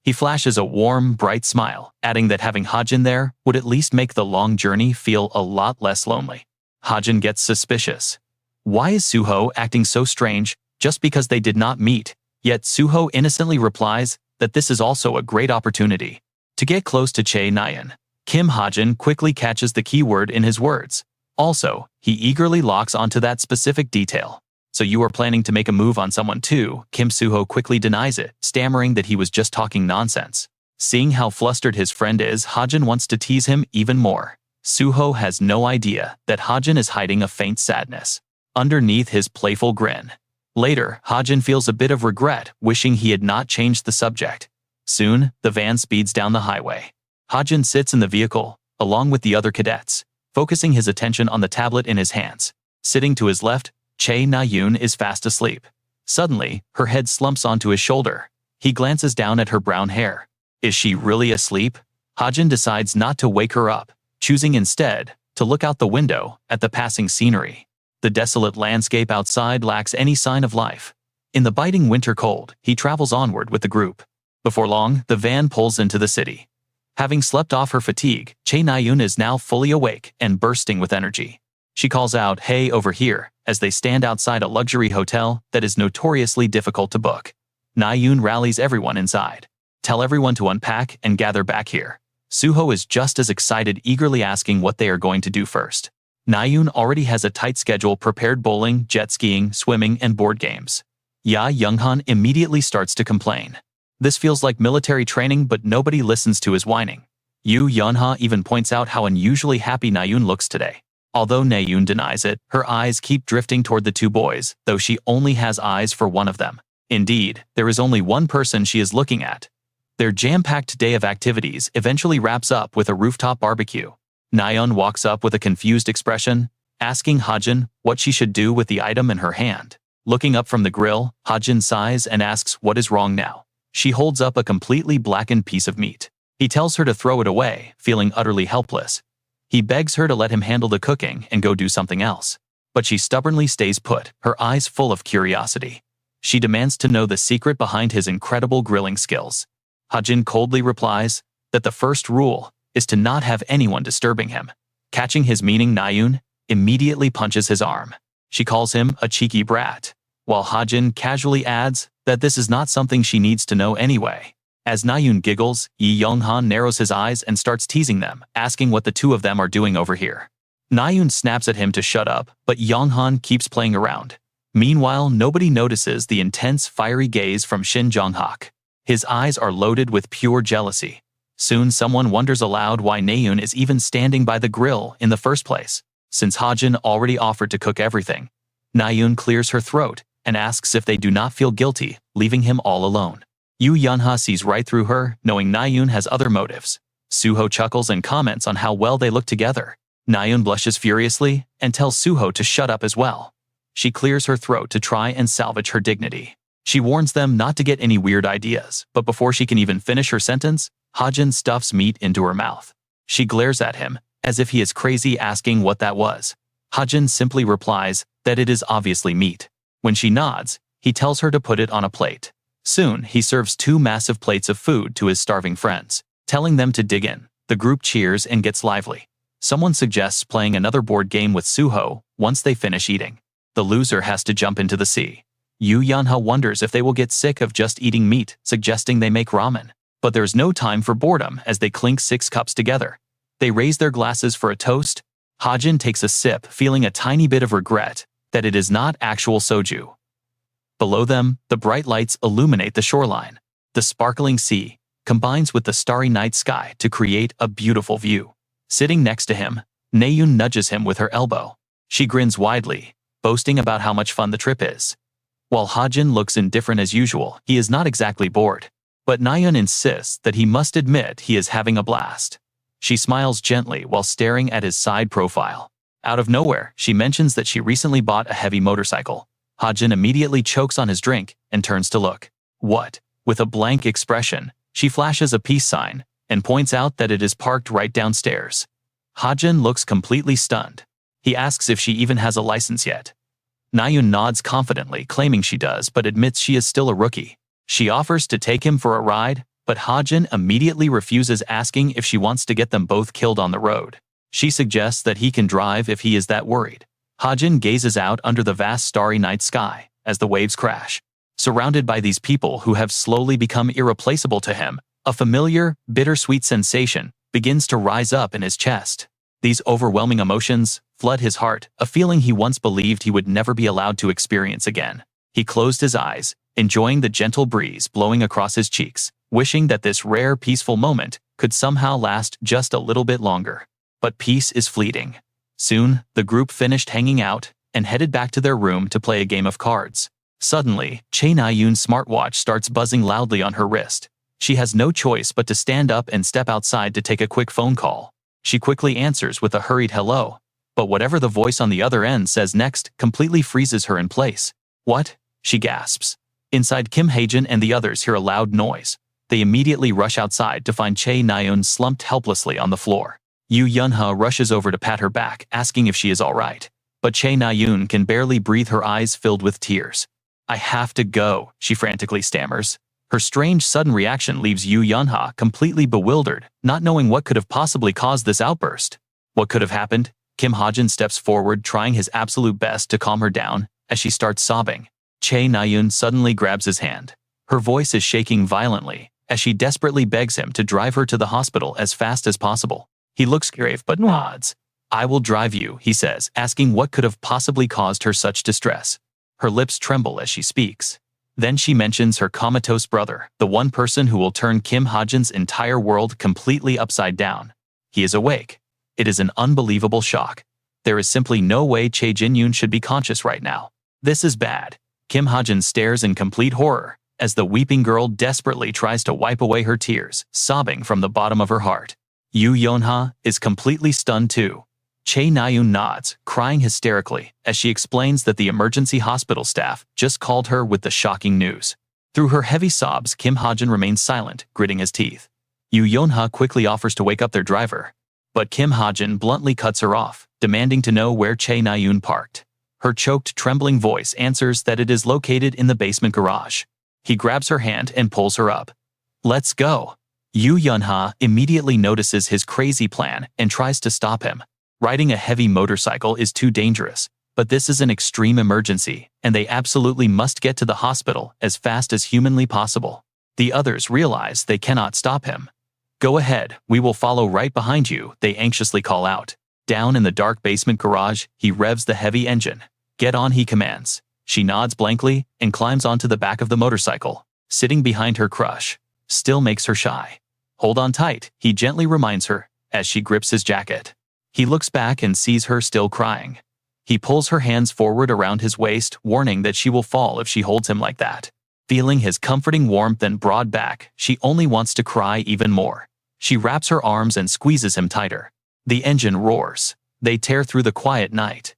He flashes a warm, bright smile, adding that having Hajin there would at least make the long journey feel a lot less lonely. Hajin gets suspicious. Why is Soo-ho acting so strange just because they did not meet? Yet Soo-ho innocently replies that this is also a great opportunity to get close to Chae Nyan. Kim Hajin quickly catches the keyword in his words. Also, he eagerly locks onto that specific detail. So you are planning to make a move on someone too? Kim Soo-ho quickly denies it, stammering that he was just talking nonsense. Seeing how flustered his friend is, Hajin wants to tease him even more. Suho has no idea that Hajin is hiding a faint sadness underneath his playful grin. Later, Hajin feels a bit of regret, wishing he had not changed the subject. Soon, the van speeds down the highway. Hajin sits in the vehicle, along with the other cadets, focusing his attention on the tablet in his hands. Sitting to his left, Chae Na-yoon is fast asleep. Suddenly, her head slumps onto his shoulder. He glances down at her brown hair. Is she really asleep? Hajin decides not to wake her up, choosing instead to look out the window at the passing scenery. The desolate landscape outside lacks any sign of life. In the biting winter cold, he travels onward with the group. Before long, the van pulls into the city. Having slept off her fatigue, Chae Na-yoon is now fully awake and bursting with energy. She calls out, "Hey, over here," as they stand outside a luxury hotel that is notoriously difficult to book. Na-yoon rallies everyone inside. "Tell everyone to unpack and gather back here." Suho is just as excited, eagerly asking what they are going to do first. Na-yoon already has a tight schedule prepared: bowling, jet skiing, swimming, and board games. Ya Younghan immediately starts to complain. This feels like military training, but nobody listens to his whining. Yu Yeonha even points out how unusually happy Na-yoon looks today. Although Na-yoon denies it, her eyes keep drifting toward the two boys, though she only has eyes for one of them. Indeed, there is only one person she is looking at. Their jam-packed day of activities eventually wraps up with a rooftop barbecue. Na-yoon walks up with a confused expression, asking Hajin what she should do with the item in her hand. Looking up from the grill, Hajin sighs and asks what is wrong now. She holds up a completely blackened piece of meat. He tells her to throw it away, feeling utterly helpless. He begs her to let him handle the cooking and go do something else. But she stubbornly stays put, her eyes full of curiosity. She demands to know the secret behind his incredible grilling skills. Hajin coldly replies that the first rule is to not have anyone disturbing him. Catching his meaning, Na-yoon immediately punches his arm. She calls him a cheeky brat, while Hajin casually adds that this is not something she needs to know anyway. As Na-yoon giggles, Yi Younghan narrows his eyes and starts teasing them, asking what the two of them are doing over here. Na-yoon snaps at him to shut up, but Younghan keeps playing around. Meanwhile, nobody notices the intense, fiery gaze from Shin Jong-hak. His eyes are loaded with pure jealousy. Soon someone wonders aloud why Na-yoon is even standing by the grill in the first place, since Hajin already offered to cook everything. Na-yoon clears her throat and asks if they do not feel guilty, leaving him all alone. Yu Yeonha sees right through her, knowing Na-yoon has other motives. Suho chuckles and comments on how well they look together. Na-yoon blushes furiously and tells Suho to shut up as well. She clears her throat to try and salvage her dignity. She warns them not to get any weird ideas, but before she can even finish her sentence, Hajin stuffs meat into her mouth. She glares at him, as if he is crazy, asking what that was. Hajin simply replies that it is obviously meat. When she nods, he tells her to put it on a plate. Soon, he serves 2 massive plates of food to his starving friends, telling them to dig in. The group cheers and gets lively. Someone suggests playing another board game with Suho once they finish eating. The loser has to jump into the sea. Yu Yeonha wonders if they will get sick of just eating meat, suggesting they make ramen. But there's no time for boredom as they clink 6 cups together. They raise their glasses for a toast. Hajin takes a sip, feeling a tiny bit of regret that it is not actual soju. Below them, the bright lights illuminate the shoreline. The sparkling sea combines with the starry night sky to create a beautiful view. Sitting next to him, Na-yoon nudges him with her elbow. She grins widely, boasting about how much fun the trip is. While Hajin looks indifferent as usual, he is not exactly bored. But Na-yoon insists that he must admit he is having a blast. She smiles gently while staring at his side profile. Out of nowhere, she mentions that she recently bought a heavy motorcycle. Hajin immediately chokes on his drink and turns to look. What? With a blank expression, she flashes a peace sign and points out that it is parked right downstairs. Hajin looks completely stunned. He asks if she even has a license yet. Na-yoon nods confidently, claiming she does, but admits she is still a rookie. She offers to take him for a ride, but Hajin immediately refuses, asking if she wants to get them both killed on the road. She suggests that he can drive if he is that worried. Hajin gazes out under the vast starry night sky as the waves crash. Surrounded by these people who have slowly become irreplaceable to him, a familiar, bittersweet sensation begins to rise up in his chest. These overwhelming emotions flood his heart, a feeling he once believed he would never be allowed to experience again. He closed his eyes, enjoying the gentle breeze blowing across his cheeks, wishing that this rare, peaceful moment could somehow last just a little bit longer. but peace is fleeting. Soon, the group finished hanging out and headed back to their room to play a game of cards. Suddenly, Chae Na-yoon's smartwatch starts buzzing loudly on her wrist. She has no choice but to stand up and step outside to take a quick phone call. She quickly answers with a hurried hello, but whatever the voice on the other end says next completely freezes her in place. "What?" she gasps. Inside, Kim Hajin and the others hear a loud noise. They immediately rush outside to find Chae Na-yoon slumped helplessly on the floor. Yoo Yeon-ha rushes over to pat her back, asking if she is all right. But Chae Na-yoon can barely breathe, her eyes filled with tears. "I have to go," she frantically stammers. Her strange sudden reaction leaves Yoo Yeon-ha completely bewildered, not knowing what could have possibly caused this outburst. What could have happened? Kim Hajin steps forward, trying his absolute best to calm her down as she starts sobbing. Chae Na-yoon suddenly grabs his hand. Her voice is shaking violently as she desperately begs him to drive her to the hospital as fast as possible. He looks grave but nods. "I will drive you," he says, asking what could have possibly caused her such distress. Her lips tremble as she speaks. Then she mentions her comatose brother, the one person who will turn Kim Hajin's entire world completely upside down. He is awake. It is an unbelievable shock. There is simply no way Chae Jin-yoon should be conscious right now. This is bad. Kim Hajin stares in complete horror as the weeping girl desperately tries to wipe away her tears, sobbing from the bottom of her heart. Yoo Yeon-ha is completely stunned too. Chae Na-yoon nods, crying hysterically, as she explains that the emergency hospital staff just called her with the shocking news. Through her heavy sobs, Kim Hajin remains silent, gritting his teeth. Yoo Yeon-ha quickly offers to wake up their driver, but Kim Hajin bluntly cuts her off, demanding to know where Chae Na-yoon parked. Her choked, trembling voice answers that it is located in the basement garage. He grabs her hand and pulls her up. "Let's go." Yoo Yeon-ha immediately notices his crazy plan and tries to stop him. Riding a heavy motorcycle is too dangerous, but this is an extreme emergency, and they absolutely must get to the hospital as fast as humanly possible. The others realize they cannot stop him. "Go ahead, we will follow right behind you," they anxiously call out. Down in the dark basement garage, he revs the heavy engine. "Get on," he commands. She nods blankly and climbs onto the back of the motorcycle. Sitting behind her crush still makes her shy. "Hold on tight," he gently reminds her as she grips his jacket. He looks back and sees her still crying. He pulls her hands forward around his waist, warning that she will fall if she holds him like that. Feeling his comforting warmth and broad back, she only wants to cry even more. She wraps her arms and squeezes him tighter. The engine roars. They tear through the quiet night.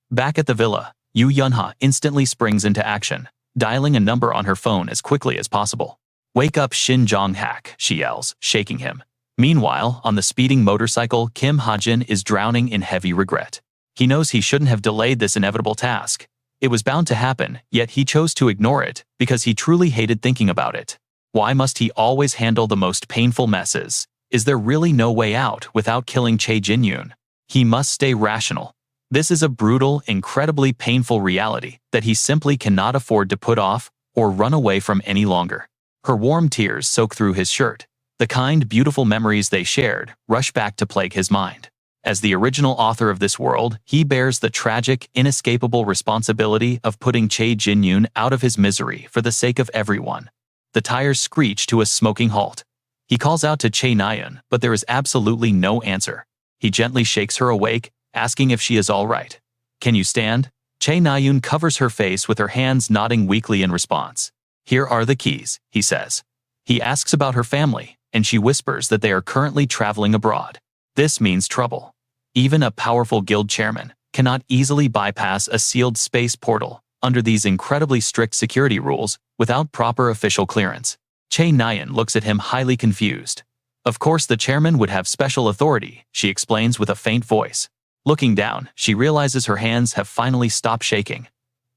Back at the villa, Yoo Yeon-ha instantly springs into action, dialing a number on her phone as quickly as possible. "Wake up Shin Jong-hak," she yells, shaking him. Meanwhile, on the speeding motorcycle, Kim Hajin is drowning in heavy regret. He knows he shouldn't have delayed this inevitable task. It was bound to happen, yet he chose to ignore it because he truly hated thinking about it. Why must he always handle the most painful messes? Is there really no way out without killing Chae Jin-yoon? He must stay rational. This is a brutal, incredibly painful reality that he simply cannot afford to put off or run away from any longer. Her warm tears soak through his shirt. The kind, beautiful memories they shared rush back to plague his mind. As the original author of this world, he bears the tragic, inescapable responsibility of putting Chae Jin-yoon out of his misery for the sake of everyone. The tires screech to a smoking halt. He calls out to Chae Na-yoon, but there is absolutely no answer. He gently shakes her awake, asking if she is all right. "Can you stand?" Chae Na-yoon covers her face with her hands, nodding weakly in response. "Here are the keys," he says. He asks about her family, and she whispers that they are currently traveling abroad. This means trouble. Even a powerful guild chairman cannot easily bypass a sealed space portal under these incredibly strict security rules without proper official clearance. Chae Na-yoon looks at him highly confused. "Of course the chairman would have special authority," she explains with a faint voice. Looking down, she realizes her hands have finally stopped shaking.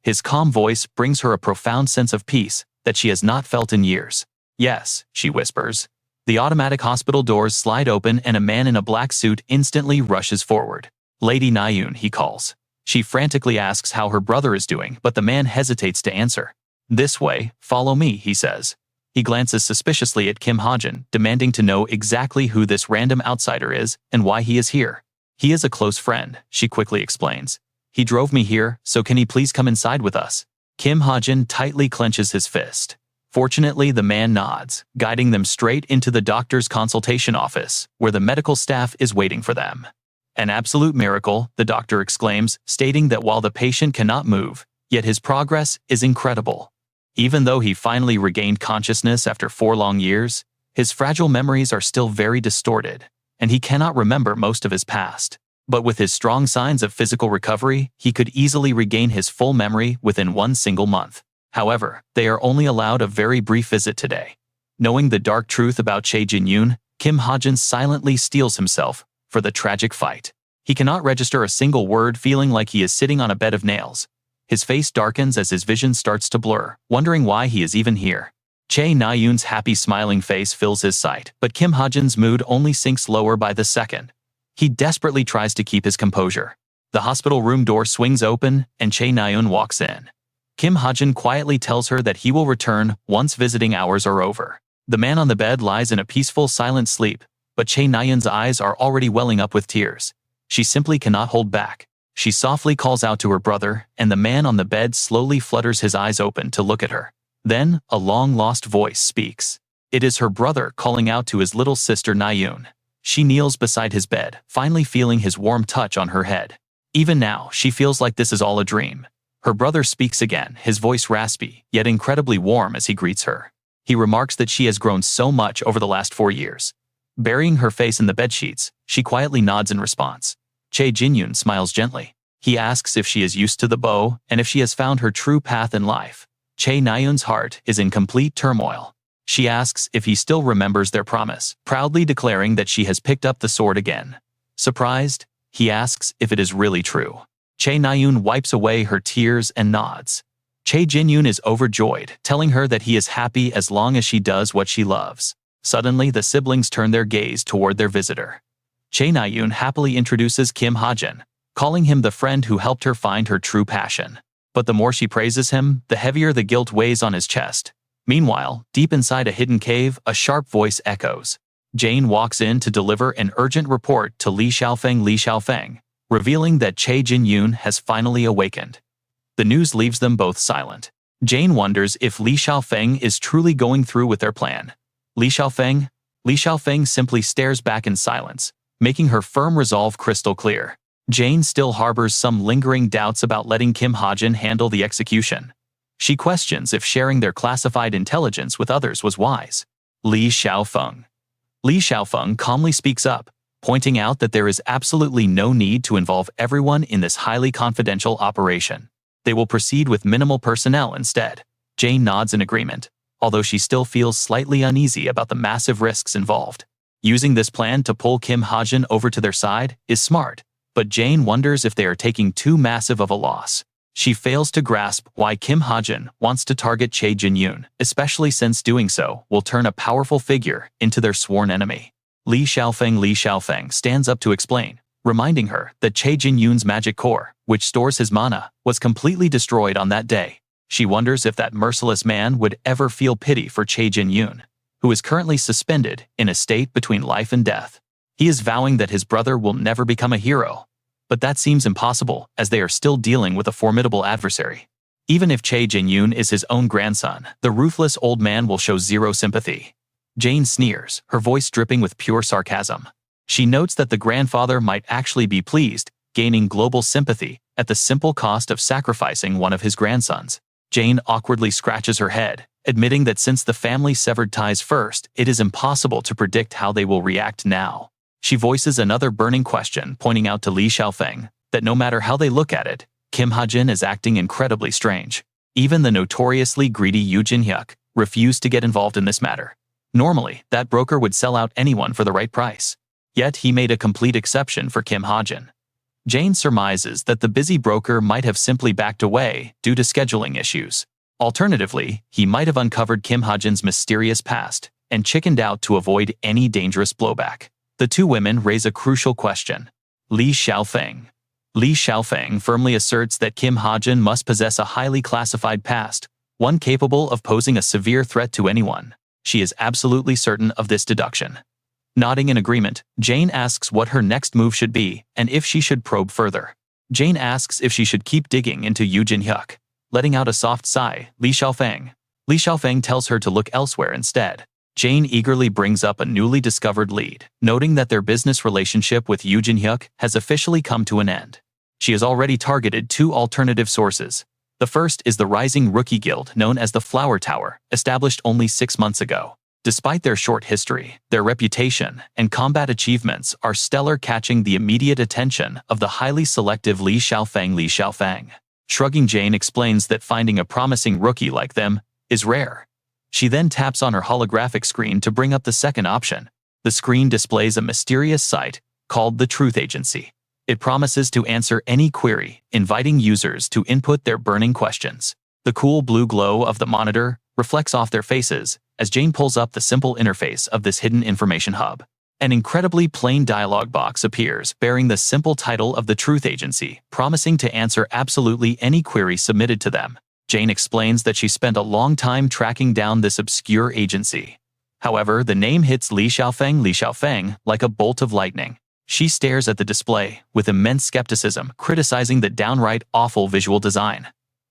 His calm voice brings her a profound sense of peace that she has not felt in years. "Yes," she whispers. The automatic hospital doors slide open and a man in a black suit instantly rushes forward. "Lady Na-yoon," he calls. She frantically asks how her brother is doing, but the man hesitates to answer. "This way, follow me," he says. He glances suspiciously at Kim Hajin, demanding to know exactly who this random outsider is and why he is here. "He is a close friend," she quickly explains. "He drove me here, so can he please come inside with us?" Kim Hajin tightly clenches his fist. Fortunately, the man nods, guiding them straight into the doctor's consultation office, where the medical staff is waiting for them. An absolute miracle, the doctor exclaims, stating that while the patient cannot move, yet his progress is incredible. Even though he finally regained consciousness after 4 long years, his fragile memories are still very distorted, and he cannot remember most of his past. But with his strong signs of physical recovery, he could easily regain his full memory within 1 single month. However, they are only allowed a very brief visit today. Knowing the dark truth about Chae Jin-yoon, Kim Hajin silently steels himself for the tragic fight. He cannot register a single word, feeling like he is sitting on a bed of nails. His face darkens as his vision starts to blur, wondering why he is even here. Chae Na-yoon's happy smiling face fills his sight, but Kim Hajin's mood only sinks lower by the second. He desperately tries to keep his composure. The hospital room door swings open, and Chae Na-yoon walks in. Kim Hajin quietly tells her that he will return once visiting hours are over. The man on the bed lies in a peaceful, silent sleep, but Chae Na-yoon's eyes are already welling up with tears. She simply cannot hold back. She softly calls out to her brother, and the man on the bed slowly flutters his eyes open to look at her. Then, a long-lost voice speaks. It is her brother calling out to his little sister Na-yoon. She kneels beside his bed, finally feeling his warm touch on her head. Even now, she feels like this is all a dream. Her brother speaks again, his voice raspy, yet incredibly warm as he greets her. He remarks that she has grown so much over the last 4 years. Burying her face in the bedsheets, she quietly nods in response. Chae Jin-yoon smiles gently. He asks if she is used to the bow and if she has found her true path in life. Chae Na-yoon's heart is in complete turmoil. She asks if he still remembers their promise, proudly declaring that she has picked up the sword again. Surprised, he asks if it is really true. Chae Na-yoon wipes away her tears and nods. Chae Jin-yoon is overjoyed, telling her that he is happy as long as she does what she loves. Suddenly, the siblings turn their gaze toward their visitor. Chae Na-yoon happily introduces Kim Hajin, calling him the friend who helped her find her true passion. But the more she praises him, the heavier the guilt weighs on his chest. Meanwhile, deep inside a hidden cave, a sharp voice echoes. Jane walks in to deliver an urgent report to Li Xiaofeng, revealing that Chae Jin-yoon has finally awakened. The news leaves them both silent. Jane wonders if Li Xiaofeng is truly going through with their plan. Li Xiaofeng simply stares back in silence, making her firm resolve crystal clear. Jane still harbors some lingering doubts about letting Kim Hajin handle the execution. She questions if sharing their classified intelligence with others was wise. Li Xiaofeng calmly speaks up, pointing out that there is absolutely no need to involve everyone in this highly confidential operation. They will proceed with minimal personnel instead. Jane nods in agreement, although she still feels slightly uneasy about the massive risks involved. Using this plan to pull Kim Hajin over to their side is smart, but Jane wonders if they are taking too massive of a loss. She fails to grasp why Kim Hajin wants to target Chae Jin-yoon, especially since doing so will turn a powerful figure into their sworn enemy. Li Xiaofeng stands up to explain, reminding her that Chae Jin-yoon's magic core, which stores his mana, was completely destroyed on that day. She wonders if that merciless man would ever feel pity for Chae Jin-yoon, who is currently suspended in a state between life and death. He is vowing that his brother will never become a hero, but that seems impossible as they are still dealing with a formidable adversary. Even if Chae Jin-yoon is his own grandson, the ruthless old man will show zero sympathy. Jane sneers, her voice dripping with pure sarcasm. She notes that the grandfather might actually be pleased, gaining global sympathy at the simple cost of sacrificing one of his grandsons. Jane awkwardly scratches her head, admitting that since the family severed ties first, it is impossible to predict how they will react now. She voices another burning question, pointing out to Li Xiaofeng that no matter how they look at it, Kim Hajin is acting incredibly strange. Even the notoriously greedy Yoo Jin-hyuk refused to get involved in this matter. Normally, that broker would sell out anyone for the right price. Yet he made a complete exception for Kim Hajin. Jane surmises that the busy broker might have simply backed away due to scheduling issues. Alternatively, he might have uncovered Kim Hajin's mysterious past and chickened out to avoid any dangerous blowback. The two women raise a crucial question. Li Xiaofeng firmly asserts that Kim Hajin must possess a highly classified past, one capable of posing a severe threat to anyone. She is absolutely certain of this deduction. Nodding in agreement, Jane asks what her next move should be and if she should probe further. Jane asks if she should keep digging into Yoo Jin-hyuk. Letting out a soft sigh, Li Xiaofeng tells her to look elsewhere instead. Jane eagerly brings up a newly discovered lead, noting that their business relationship with Yoo Jin-hyuk has officially come to an end. She has already targeted 2 alternative sources. The first is the rising rookie guild known as the Flower Tower, established only 6 months ago. Despite their short history, their reputation and combat achievements are stellar, catching the immediate attention of the highly selective Li Xiaofeng. Shrugging, Jane explains that finding a promising rookie like them is rare. She then taps on her holographic screen to bring up the second option. The screen displays a mysterious site called the Truth Agency. It promises to answer any query, inviting users to input their burning questions. The cool blue glow of the monitor reflects off their faces as Jane pulls up the simple interface of this hidden information hub. An incredibly plain dialog box appears bearing the simple title of the Truth Agency, promising to answer absolutely any query submitted to them. Jane explains that she spent a long time tracking down this obscure agency. However, the name hits Li Xiaofeng like a bolt of lightning. She stares at the display with immense skepticism, criticizing the downright awful visual design.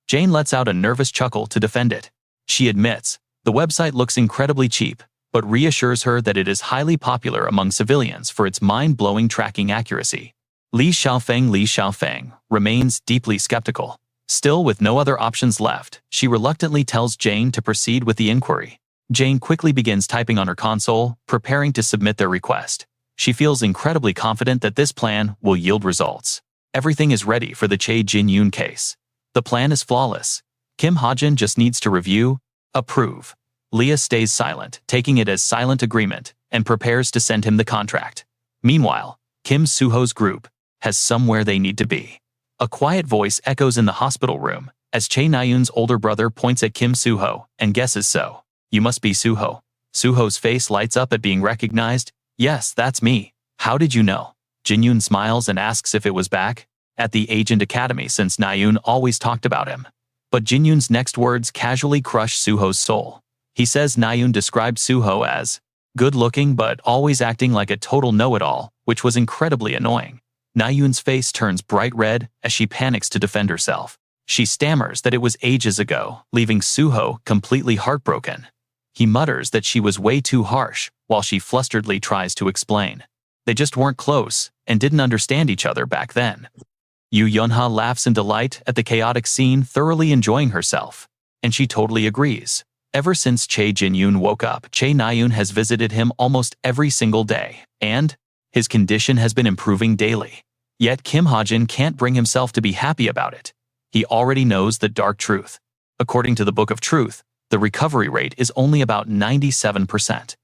Jane lets out a nervous chuckle to defend it. She admits the website looks incredibly cheap, but reassures her that it is highly popular among civilians for its mind-blowing tracking accuracy. Li Xiaofeng remains deeply skeptical. Still, with no other options left, she reluctantly tells Jane to proceed with the inquiry. Jane quickly begins typing on her console, preparing to submit their request. She feels incredibly confident that this plan will yield results. Everything is ready for the Chae Jin-yoon case. The plan is flawless. Kim Hajin just needs to review, approve. Leah stays silent, taking it as silent agreement, and prepares to send him the contract. Meanwhile, Kim Soo-ho's group has somewhere they need to be. A quiet voice echoes in the hospital room as Chae Na-yoon's older brother points at Kim Soo-ho and guesses so. You must be Soo-ho. Soo-ho's face lights up at being recognized. Yes, that's me. How did you know? Jin-yoon smiles and asks if it was back at the Agent Academy, since Na-yoon always talked about him. But Jin-yoon's next words casually crush Soo-ho's soul. He says Na-yoon described Soo-ho as good-looking but always acting like a total know-it-all, which was incredibly annoying. Na-yoon's face turns bright red as she panics to defend herself. She stammers that it was ages ago, leaving Soo-ho completely heartbroken. He mutters that she was way too harsh, while she flusteredly tries to explain. They just weren't close and didn't understand each other back then. Yoo Yeon-ha laughs in delight at the chaotic scene, thoroughly enjoying herself. And she totally agrees. Ever since Chae Jin-yoon woke up, Chae Na-yoon has visited him almost every single day, and his condition has been improving daily. Yet Kim Hajin can't bring himself to be happy about it. He already knows the dark truth. According to the Book of Truth, the recovery rate is only about 97%.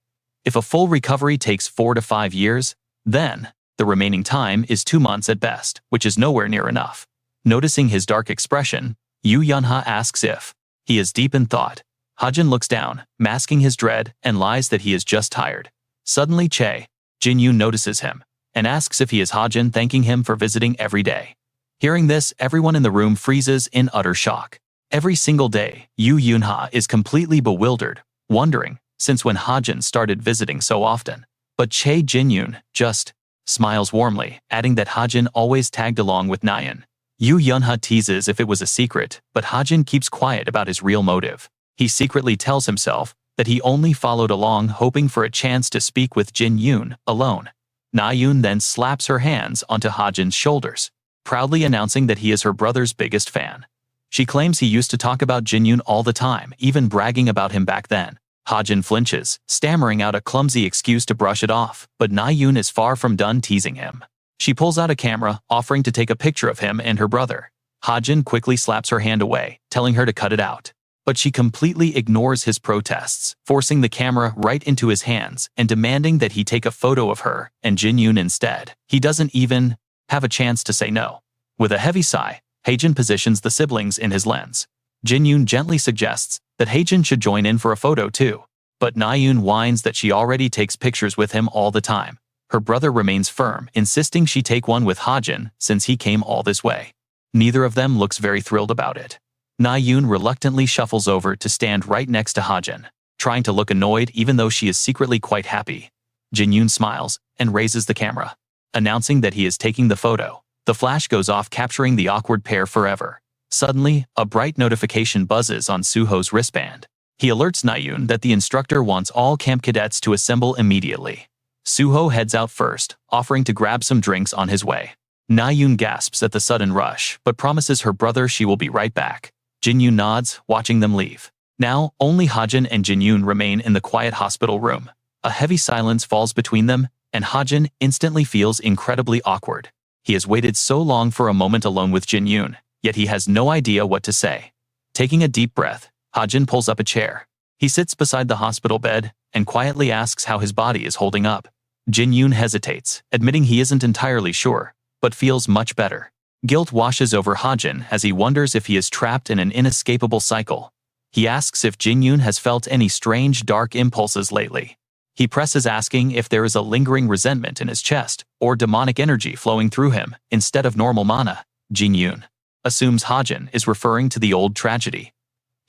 If a full recovery takes 4 to 5 years, then the remaining time is 2 months at best, which is nowhere near enough. Noticing his dark expression, Yoo Yeon-ha asks if he is deep in thought. Hajin looks down, masking his dread, and lies that he is just tired. Suddenly Chae Jin-yoon notices him and asks if he is Hajin, thanking him for visiting every day. Hearing this, everyone in the room freezes in utter shock. Every single day, Yoo Yeon-ha is completely bewildered, wondering since when Hajin started visiting so often. But Chae Jin-yoon just smiles warmly, adding that Hajin always tagged along with Na-yoon. Yoo Yeon-ha teases if it was a secret, but Hajin keeps quiet about his real motive. He secretly tells himself that he only followed along hoping for a chance to speak with Jin-yoon alone. Na-yoon then slaps her hands onto Hajin's shoulders, proudly announcing that he is her brother's biggest fan. She claims he used to talk about Jin-yoon all the time, even bragging about him back then. Hajin flinches, stammering out a clumsy excuse to brush it off, but Na-yoon is far from done teasing him. She pulls out a camera, offering to take a picture of him and her brother. Hajin quickly slaps her hand away, telling her to cut it out. But she completely ignores his protests, forcing the camera right into his hands and demanding that he take a photo of her and Jin-yoon instead. He doesn't even have a chance to say no. With a heavy sigh, Hajin positions the siblings in his lens. Jin-yoon gently suggests that Hajin should join in for a photo too, but Na-yoon whines that she already takes pictures with him all the time. Her brother remains firm, insisting she take one with Hajin since he came all this way. Neither of them looks very thrilled about it. Na-yoon reluctantly shuffles over to stand right next to Hajin, trying to look annoyed even though she is secretly quite happy. Jin-yoon smiles and raises the camera, announcing that he is taking the photo. The flash goes off, capturing the awkward pair forever. Suddenly, a bright notification buzzes on Soo-ho's wristband. He alerts Nayun that the instructor wants all camp cadets to assemble immediately. Suho heads out first, offering to grab some drinks on his way. Nayun gasps at the sudden rush, but promises her brother she will be right back. Jinyun nods, watching them leave. Now, only Hajin and Jinyun remain in the quiet hospital room. A heavy silence falls between them, and Hajin instantly feels incredibly awkward. He has waited so long for a moment alone with Jinyun, yet he has no idea what to say. Taking a deep breath, Hajin pulls up a chair. He sits beside the hospital bed and quietly asks how his body is holding up. Jinyun hesitates, admitting he isn't entirely sure, but feels much better. Guilt washes over Hajin as he wonders if he is trapped in an inescapable cycle. He asks if Jinyun has felt any strange dark impulses lately. He presses asking if there is a lingering resentment in his chest or demonic energy flowing through him instead of normal mana. Jinyun assumes Hajin is referring to the old tragedy.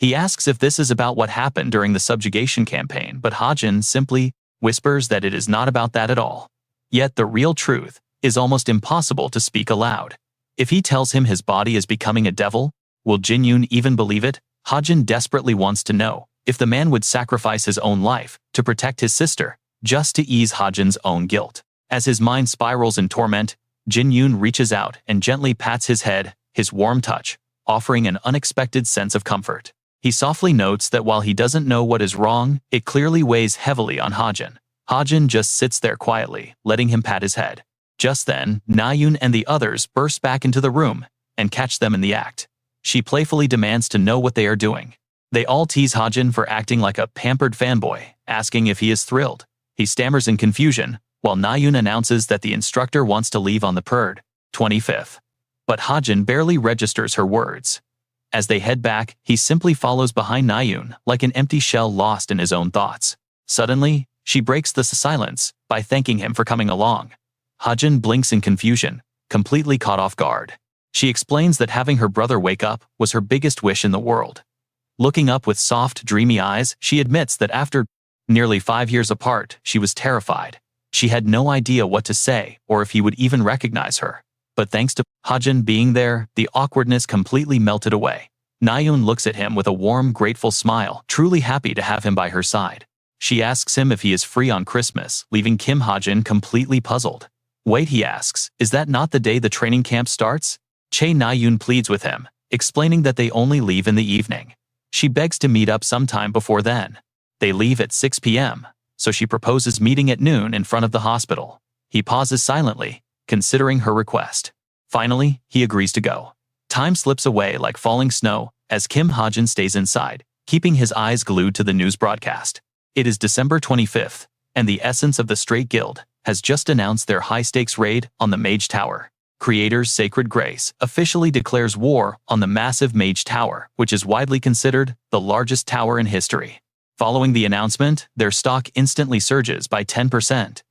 He asks if this is about what happened during the subjugation campaign, but Hajin simply whispers that it is not about that at all. Yet the real truth is almost impossible to speak aloud. If he tells him his body is becoming a devil, will Jinyun even believe it? Hajin desperately wants to know if the man would sacrifice his own life to protect his sister, just to ease Hajin's own guilt. As his mind spirals in torment, Jinyun reaches out and gently pats his head, his warm touch, offering an unexpected sense of comfort. He softly notes that while he doesn't know what is wrong, it clearly weighs heavily on Hajin. Hajin just sits there quietly, letting him pat his head. Just then, Nayun and the others burst back into the room and catch them in the act. She playfully demands to know what they are doing. They all tease Hajin for acting like a pampered fanboy, asking if he is thrilled. He stammers in confusion, while Nayun announces that the instructor wants to leave on the 25th. But Hajin barely registers her words. As they head back, he simply follows behind Nayun like an empty shell lost in his own thoughts. Suddenly, she breaks the silence by thanking him for coming along. Hajin blinks in confusion, completely caught off guard. She explains that having her brother wake up was her biggest wish in the world. Looking up with soft, dreamy eyes, she admits that after nearly 5 years apart, she was terrified. She had no idea what to say or if he would even recognize her. But thanks to Hajin being there, the awkwardness completely melted away. Nayun looks at him with a warm, grateful smile, truly happy to have him by her side. She asks him if he is free on Christmas, leaving Kim Hajin completely puzzled. Wait, he asks, is that not the day the training camp starts? Nayun pleads with him, explaining that they only leave in the evening. She begs to meet up sometime before then. They leave at 6 p.m., so she proposes meeting at noon in front of the hospital. He pauses silently, considering her request. Finally, he agrees to go. Time slips away like falling snow as Kim Hajin stays inside, keeping his eyes glued to the news broadcast. It is December 25th, and the Essence of the Straight Guild has just announced their high-stakes raid on the Mage Tower. Creator's Sacred Grace officially declares war on the massive Mage Tower, which is widely considered the largest tower in history. Following the announcement, their stock instantly surges by 10%.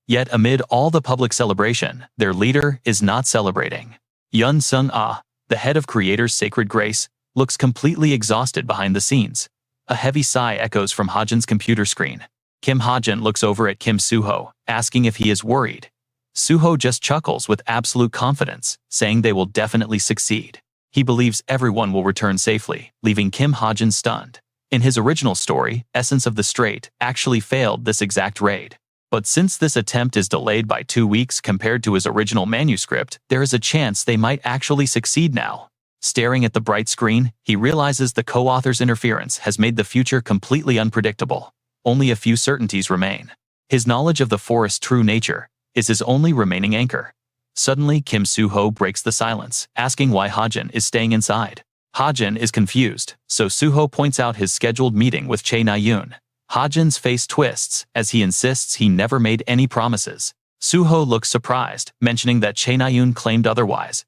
Yet amid all the public celebration, their leader is not celebrating. Yun Sung-ah, the head of Creator's Sacred Grace, looks completely exhausted behind the scenes. A heavy sigh echoes from Hajin's computer screen. Kim Hajin looks over at Kim Suho, asking if he is worried. Suho just chuckles with absolute confidence, saying they will definitely succeed. He believes everyone will return safely, leaving Kim Hajin stunned. In his original story, Essence of the Straight actually failed this exact raid. But since this attempt is delayed by 2 weeks compared to his original manuscript, there is a chance they might actually succeed now. Staring at the bright screen, he realizes the co-author's interference has made the future completely unpredictable. Only a few certainties remain. His knowledge of the forest's true nature is his only remaining anchor. Suddenly, Kim Suho breaks the silence, asking why Hajin is staying inside. Hajin is confused, so Suho points out his scheduled meeting with Nayun. Hajin's face twists as he insists he never made any promises. Suho looks surprised, mentioning that Nayun claimed otherwise.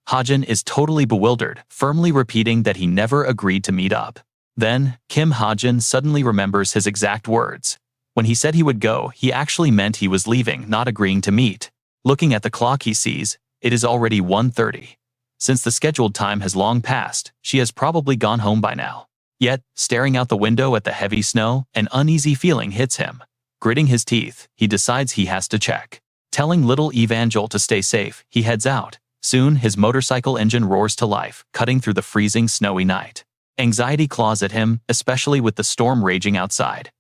Hajin is totally bewildered, firmly repeating that he never agreed to meet up. Then, Kim Hajin suddenly remembers his exact words. When he said he would go, he actually meant he was leaving, not agreeing to meet. Looking at the clock he sees, it is already 1:30. Since the scheduled time has long passed, she has probably gone home by now. Yet, staring out the window at the heavy snow, an uneasy feeling hits him. Gritting his teeth, he decides he has to check. Telling little Evangel to stay safe, he heads out. Soon, his motorcycle engine roars to life, cutting through the freezing, snowy night. Anxiety claws at him, especially with the storm raging outside.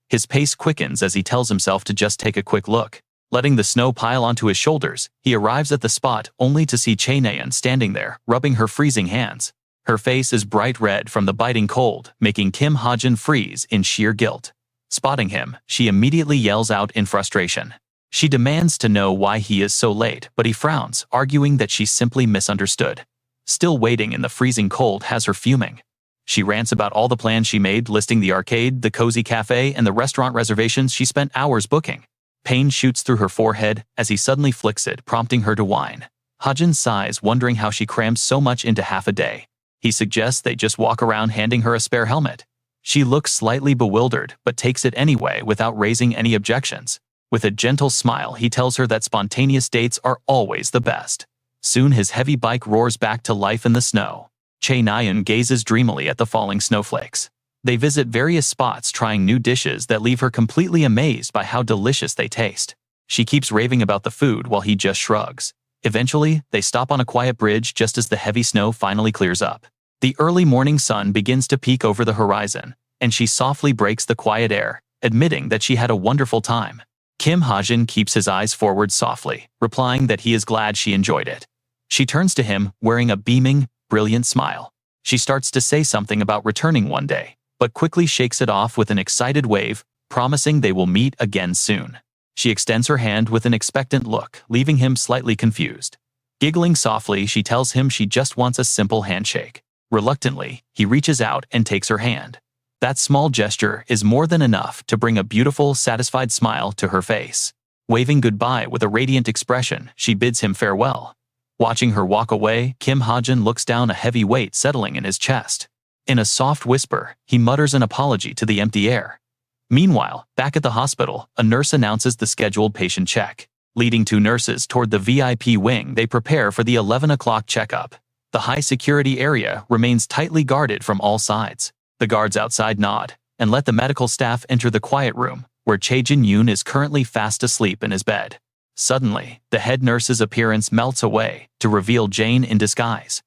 His pace quickens as he tells himself to just take a quick look. Letting the snow pile onto his shoulders, he arrives at the spot only to see Chae-nayeon standing there, rubbing her freezing hands. Her face is bright red from the biting cold, making Kim Hajin freeze in sheer guilt. Spotting him, she immediately yells out in frustration. She demands to know why he is so late, but he frowns, arguing that she simply misunderstood. Still waiting in the freezing cold has her fuming. She rants about all the plans she made, listing the arcade, the cozy cafe, and the restaurant reservations she spent hours booking. Pain shoots through her forehead as he suddenly flicks it, prompting her to whine. Hajin sighs, wondering how she crammed so much into half a day. He suggests they just walk around handing her a spare helmet. She looks slightly bewildered, but takes it anyway without raising any objections. With a gentle smile, he tells her that spontaneous dates are always the best. Soon his heavy bike roars back to life in the snow. Chae-nayeon gazes dreamily at the falling snowflakes. They visit various spots, trying new dishes that leave her completely amazed by how delicious they taste. She keeps raving about the food while he just shrugs. Eventually, they stop on a quiet bridge just as the heavy snow finally clears up. The early morning sun begins to peek over the horizon, and she softly breaks the quiet air, admitting that she had a wonderful time. Kim Hajin keeps his eyes forward softly, replying that he is glad she enjoyed it. She turns to him, wearing a beaming, brilliant smile. She starts to say something about returning one day, but quickly shakes it off with an excited wave, promising they will meet again soon. She extends her hand with an expectant look, leaving him slightly confused. Giggling softly, she tells him she just wants a simple handshake. Reluctantly, he reaches out and takes her hand. That small gesture is more than enough to bring a beautiful, satisfied smile to her face. Waving goodbye with a radiant expression, she bids him farewell. Watching her walk away, Kim Hajin looks down, a heavy weight settling in his chest. In a soft whisper, he mutters an apology to the empty air. Meanwhile, back at the hospital, a nurse announces the scheduled patient check. Leading two nurses toward the VIP wing, they prepare for the 11 o'clock checkup. The high-security area remains tightly guarded from all sides. The guards outside nod and let the medical staff enter the quiet room, where Chae Jin-yoon is currently fast asleep in his bed. Suddenly, the head nurse's appearance melts away to reveal Jane in disguise.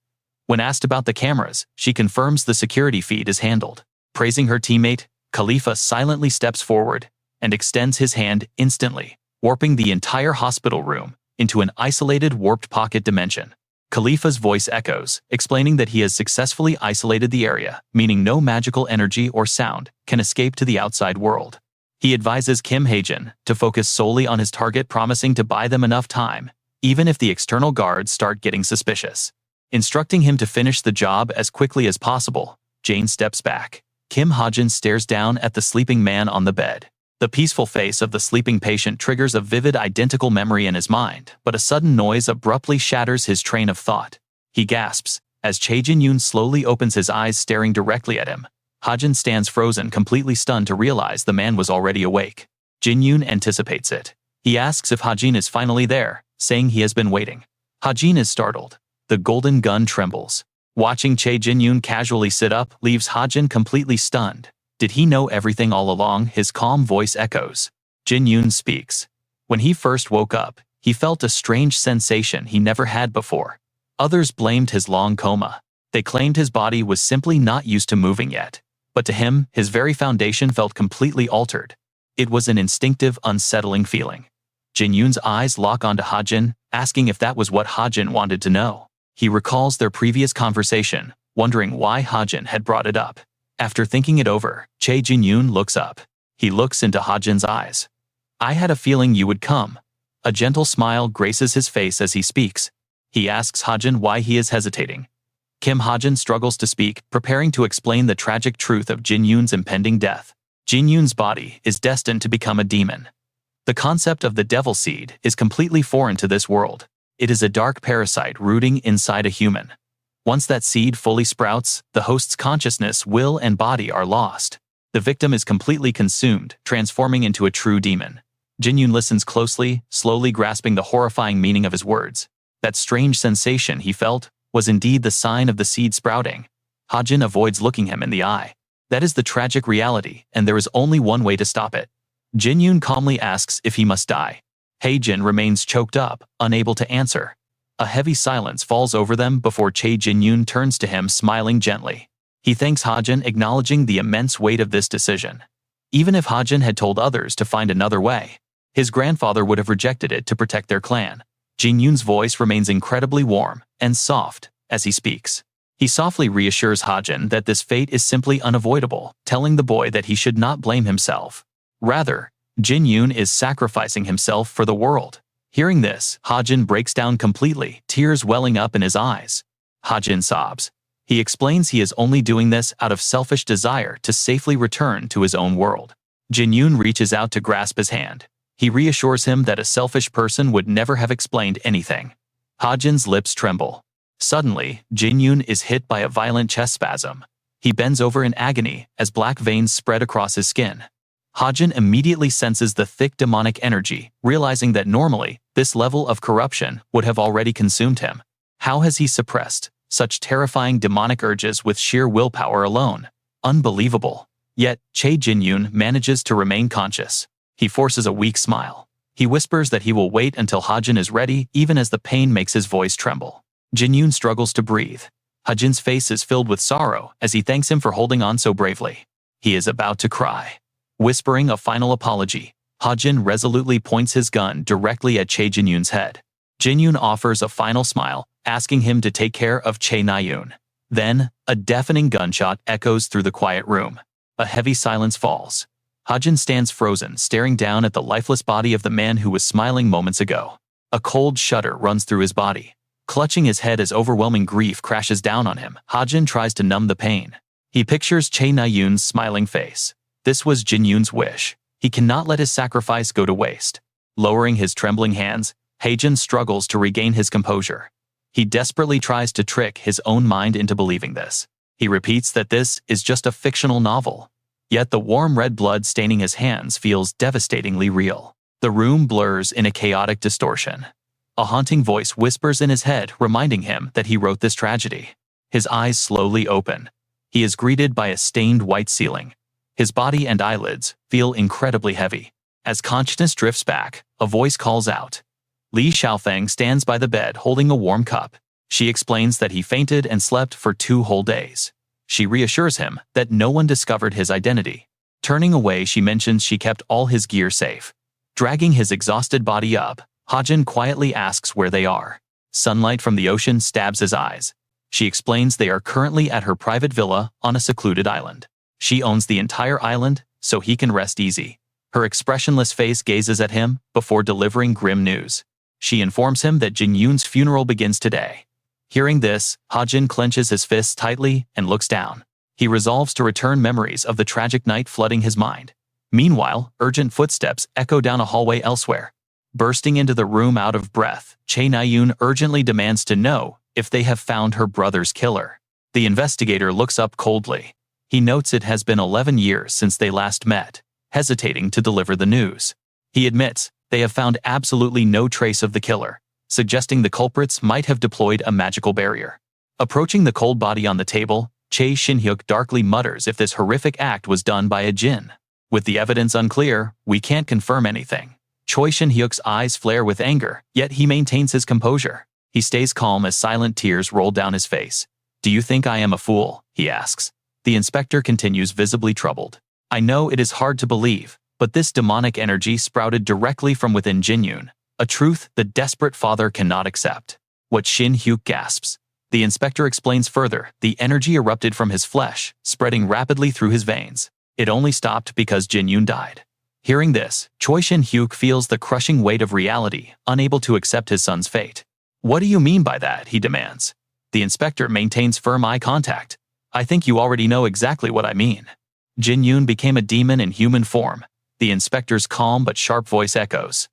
When asked about the cameras, she confirms the security feed is handled. Praising her teammate, Khalifa silently steps forward and extends his hand instantly, warping the entire hospital room into an isolated warped pocket dimension. Khalifa's voice echoes, explaining that he has successfully isolated the area, meaning no magical energy or sound can escape to the outside world. He advises Kim Hajin to focus solely on his target, promising to buy them enough time, even if the external guards start getting suspicious. Instructing him to finish the job as quickly as possible, Jane steps back. Kim Hajin stares down at the sleeping man on the bed. The peaceful face of the sleeping patient triggers a vivid identical memory in his mind, but a sudden noise abruptly shatters his train of thought. He gasps as Chae Jin-yoon slowly opens his eyes, staring directly at him. Hajin stands frozen, completely stunned to realize the man was already awake. Jin-yoon anticipates it. He asks if Hajin is finally there, saying he has been waiting. Hajin is startled. The golden gun trembles. Watching Chae Jin-yoon casually sit up leaves Hajin completely stunned. Did he know everything all along? His calm voice echoes. Jin-yoon speaks. When he first woke up, he felt a strange sensation he never had before. Others blamed his long coma. They claimed his body was simply not used to moving yet. But to him, his very foundation felt completely altered. It was an instinctive, unsettling feeling. Jin-yoon's eyes lock onto Hajin, asking if that was what Hajin wanted to know. He recalls their previous conversation, wondering why Hajin had brought it up. After thinking it over, Chae Jin-yoon looks up. He looks into Hajin's eyes. "I had a feeling you would come." A gentle smile graces his face as he speaks. He asks Hajin why he is hesitating. Kim Hajin struggles to speak, preparing to explain the tragic truth of Jin-yoon's impending death. Jin-yoon's body is destined to become a demon. The concept of the devil seed is completely foreign to this world. It is a dark parasite rooting inside a human. Once that seed fully sprouts, the host's consciousness, will, and body are lost. The victim is completely consumed, transforming into a true demon. Jin-yoon listens closely, slowly grasping the horrifying meaning of his words. That strange sensation he felt was indeed the sign of the seed sprouting. Hajin avoids looking him in the eye. That is the tragic reality, and there is only one way to stop it. Jin-yoon calmly asks if he must die. Hajin remains choked up, unable to answer. A heavy silence falls over them before Chae Jin-yoon turns to him, smiling gently. He thanks Hajin, acknowledging the immense weight of this decision. Even if Hajin had told others to find another way, his grandfather would have rejected it to protect their clan. Jin Yoon's voice remains incredibly warm and soft as he speaks. He softly reassures Hajin that this fate is simply unavoidable, telling the boy that he should not blame himself. Rather, Jin Yoon is sacrificing himself for the world. Hearing this, Hajin breaks down completely, tears welling up in his eyes. Hajin sobs. He explains he is only doing this out of selfish desire to safely return to his own world. Jin Yoon reaches out to grasp his hand. He reassures him that a selfish person would never have explained anything. Hajin's lips tremble. Suddenly, Jin Yoon is hit by a violent chest spasm. He bends over in agony as black veins spread across his skin. Hajin immediately senses the thick demonic energy, realizing that normally, this level of corruption would have already consumed him. How has he suppressed such terrifying demonic urges with sheer willpower alone? Unbelievable. Yet, Jin Yoon manages to remain conscious. He forces a weak smile. He whispers that he will wait until Hajin is ready, even as the pain makes his voice tremble. Jin Yoon struggles to breathe. Hajin's face is filled with sorrow as he thanks him for holding on so bravely. He is about to cry. Whispering a final apology, Hajin resolutely points his gun directly at Jin Yoon's head. Jin Yoon offers a final smile, asking him to take care of Yoon. Then, a deafening gunshot echoes through the quiet room. A heavy silence falls. Hajin stands frozen, staring down at the lifeless body of the man who was smiling moments ago. A cold shudder runs through his body. Clutching his head as overwhelming grief crashes down on him, Hajin tries to numb the pain. He pictures Yoon's smiling face. This was Jin Yoon's wish. He cannot let his sacrifice go to waste. Lowering his trembling hands, Hajin struggles to regain his composure. He desperately tries to trick his own mind into believing this. He repeats that this is just a fictional novel. Yet the warm red blood staining his hands feels devastatingly real. The room blurs in a chaotic distortion. A haunting voice whispers in his head, reminding him that he wrote this tragedy. His eyes slowly open. He is greeted by a stained white ceiling. His body and eyelids feel incredibly heavy. As consciousness drifts back, a voice calls out. Li Xiaofeng stands by the bed holding a warm cup. She explains that he fainted and slept for 2 whole days. She reassures him that no one discovered his identity. Turning away, she mentions she kept all his gear safe. Dragging his exhausted body up, Hajin quietly asks where they are. Sunlight from the ocean stabs his eyes. She explains they are currently at her private villa on a secluded island. She owns the entire island, so he can rest easy. Her expressionless face gazes at him before delivering grim news. She informs him that Jin Yoon's funeral begins today. Hearing this, Hajin clenches his fists tightly and looks down. He resolves to return memories of the tragic night flooding his mind. Meanwhile, urgent footsteps echo down a hallway elsewhere. Bursting into the room out of breath, Yoon urgently demands to know if they have found her brother's killer. The investigator looks up coldly. He notes it has been 11 years since they last met, hesitating to deliver the news. He admits they have found absolutely no trace of the killer, suggesting the culprits might have deployed a magical barrier. Approaching the cold body on the table, Chae Shin-hyuk darkly mutters if this horrific act was done by a jinn. With the evidence unclear, we can't confirm anything. Choi Shin-hyuk's eyes flare with anger, yet he maintains his composure. He stays calm as silent tears roll down his face. Do you think I am a fool? He asks. The inspector continues, visibly troubled. I know it is hard to believe, but this demonic energy sprouted directly from within Jin Yoon, a truth the desperate father cannot accept. What Shin-hyuk gasps. The inspector explains further, the energy erupted from his flesh, spreading rapidly through his veins. It only stopped because Jin Yoon died. Hearing this, Choi Shin-hyuk feels the crushing weight of reality, unable to accept his son's fate. What do you mean by that? He demands. The inspector maintains firm eye contact. I think you already know exactly what I mean. Jin Yoon became a demon in human form. The inspector's calm but sharp voice echoes.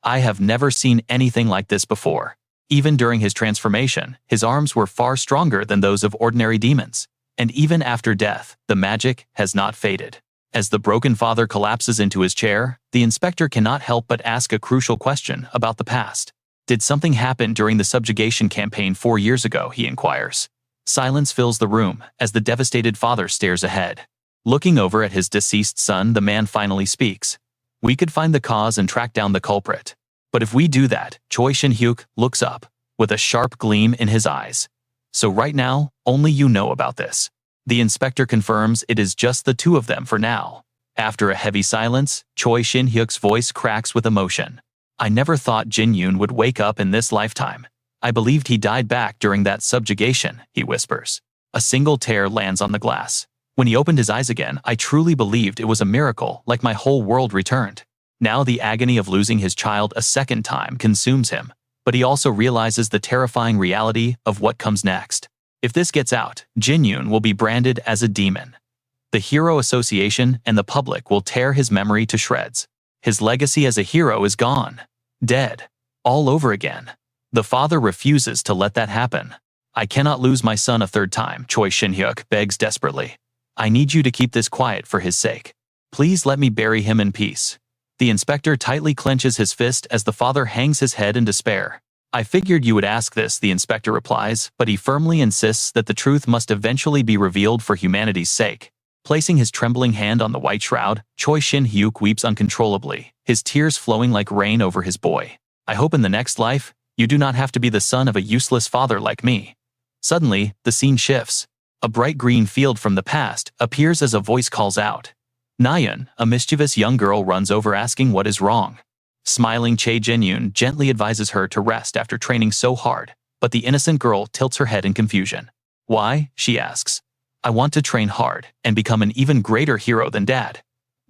I have never seen anything like this before. Even during his transformation, his arms were far stronger than those of ordinary demons. And even after death, the magic has not faded. As the broken father collapses into his chair, the inspector cannot help but ask a crucial question about the past. Did something happen during the subjugation campaign 4 years ago? He inquires. Silence fills the room as the devastated father stares ahead. Looking over at his deceased son, the man finally speaks. We could find the cause and track down the culprit. But if we do that, Choi Shin-hyuk looks up, with a sharp gleam in his eyes. So right now, only you know about this. The inspector confirms it is just the two of them for now. After a heavy silence, Choi Shin-hyuk's voice cracks with emotion. I never thought Jin-yoon would wake up in this lifetime. I believed he died back during that subjugation, he whispers. A single tear lands on the glass. When he opened his eyes again, I truly believed it was a miracle, like my whole world returned. Now the agony of losing his child a second time consumes him, but he also realizes the terrifying reality of what comes next. If this gets out, Jin-yoon will be branded as a demon. The Hero Association and the public will tear his memory to shreds. His legacy as a hero is gone. Dead. All over again. The father refuses to let that happen. I cannot lose my son a third time, Choi Shin-hyuk begs desperately. I need you to keep this quiet for his sake. Please let me bury him in peace. The inspector tightly clenches his fist as the father hangs his head in despair. I figured you would ask this, the inspector replies, but he firmly insists that the truth must eventually be revealed for humanity's sake. Placing his trembling hand on the white shroud, Choi Shin-hyuk weeps uncontrollably, his tears flowing like rain over his boy. I hope in the next life, you do not have to be the son of a useless father like me. Suddenly, the scene shifts. A bright green field from the past appears as a voice calls out. Nayeon, a mischievous young girl, runs over asking what is wrong. Smiling Chae Jin-yoon gently advises her to rest after training so hard, but the innocent girl tilts her head in confusion. Why? She asks. I want to train hard and become an even greater hero than Dad.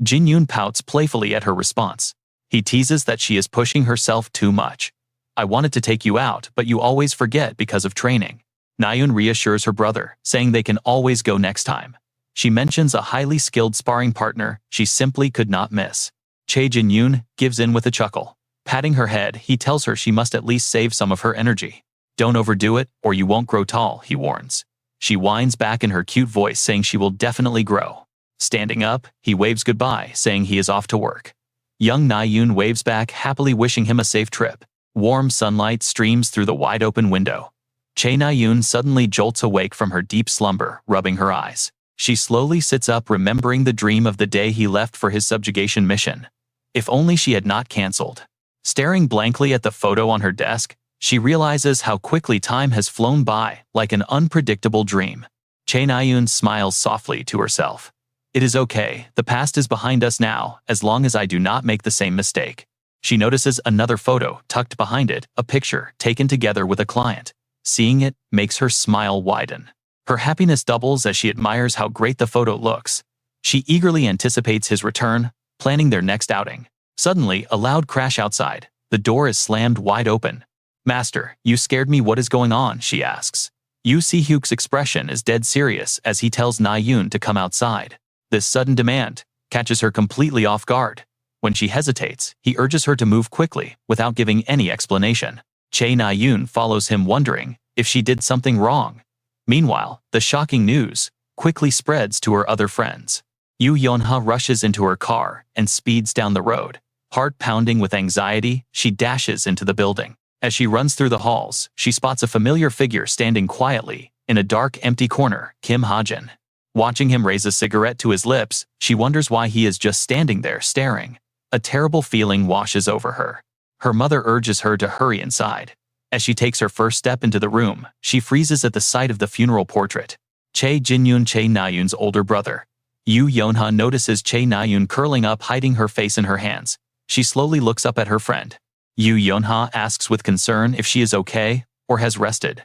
Jin-yoon pouts playfully at her response. He teases that she is pushing herself too much. I wanted to take you out, but you always forget because of training. Nayeon reassures her brother, saying they can always go next time. She mentions a highly skilled sparring partner she simply could not miss. Chae Jin-yoon gives in with a chuckle. Patting her head, he tells her she must at least save some of her energy. Don't overdo it, or you won't grow tall, he warns. She whines back in her cute voice, saying she will definitely grow. Standing up, he waves goodbye, saying he is off to work. Young Nayeon waves back, happily wishing him a safe trip. Warm sunlight streams through the wide-open window. Chae Nayeon suddenly jolts awake from her deep slumber, rubbing her eyes. She slowly sits up, remembering the dream of the day he left for his subjugation mission. If only she had not cancelled. Staring blankly at the photo on her desk, she realizes how quickly time has flown by, like an unpredictable dream. Chae Nayeon smiles softly to herself. It is okay, the past is behind us now, as long as I do not make the same mistake. She notices another photo tucked behind it, a picture taken together with a client. Seeing it makes her smile widen. Her happiness doubles as she admires how great the photo looks. She eagerly anticipates his return, planning their next outing. Suddenly, a loud crash outside. The door is slammed wide open. Master, you scared me. What is going on? She asks. Yoo Si-hyuk's expression is dead serious as he tells Nayeon to come outside. This sudden demand catches her completely off guard. When she hesitates, he urges her to move quickly without giving any explanation. Chae Nayeon follows him, wondering if she did something wrong. Meanwhile, the shocking news quickly spreads to her other friends. Yoo Yeon-ha rushes into her car and speeds down the road. Heart pounding with anxiety, she dashes into the building. As she runs through the halls, she spots a familiar figure standing quietly in a dark, empty corner, Kim Hajin. Watching him raise a cigarette to his lips, she wonders why he is just standing there staring. A terrible feeling washes over her. Her mother urges her to hurry inside. As she takes her first step into the room, she freezes at the sight of the funeral portrait. Chae Jin-yoon, Chae Nayeon's older brother. Yoo Yeon-ha notices Chae Nayeon curling up, hiding her face in her hands. She slowly looks up at her friend. Yoo Yeon-ha asks with concern if she is okay or has rested.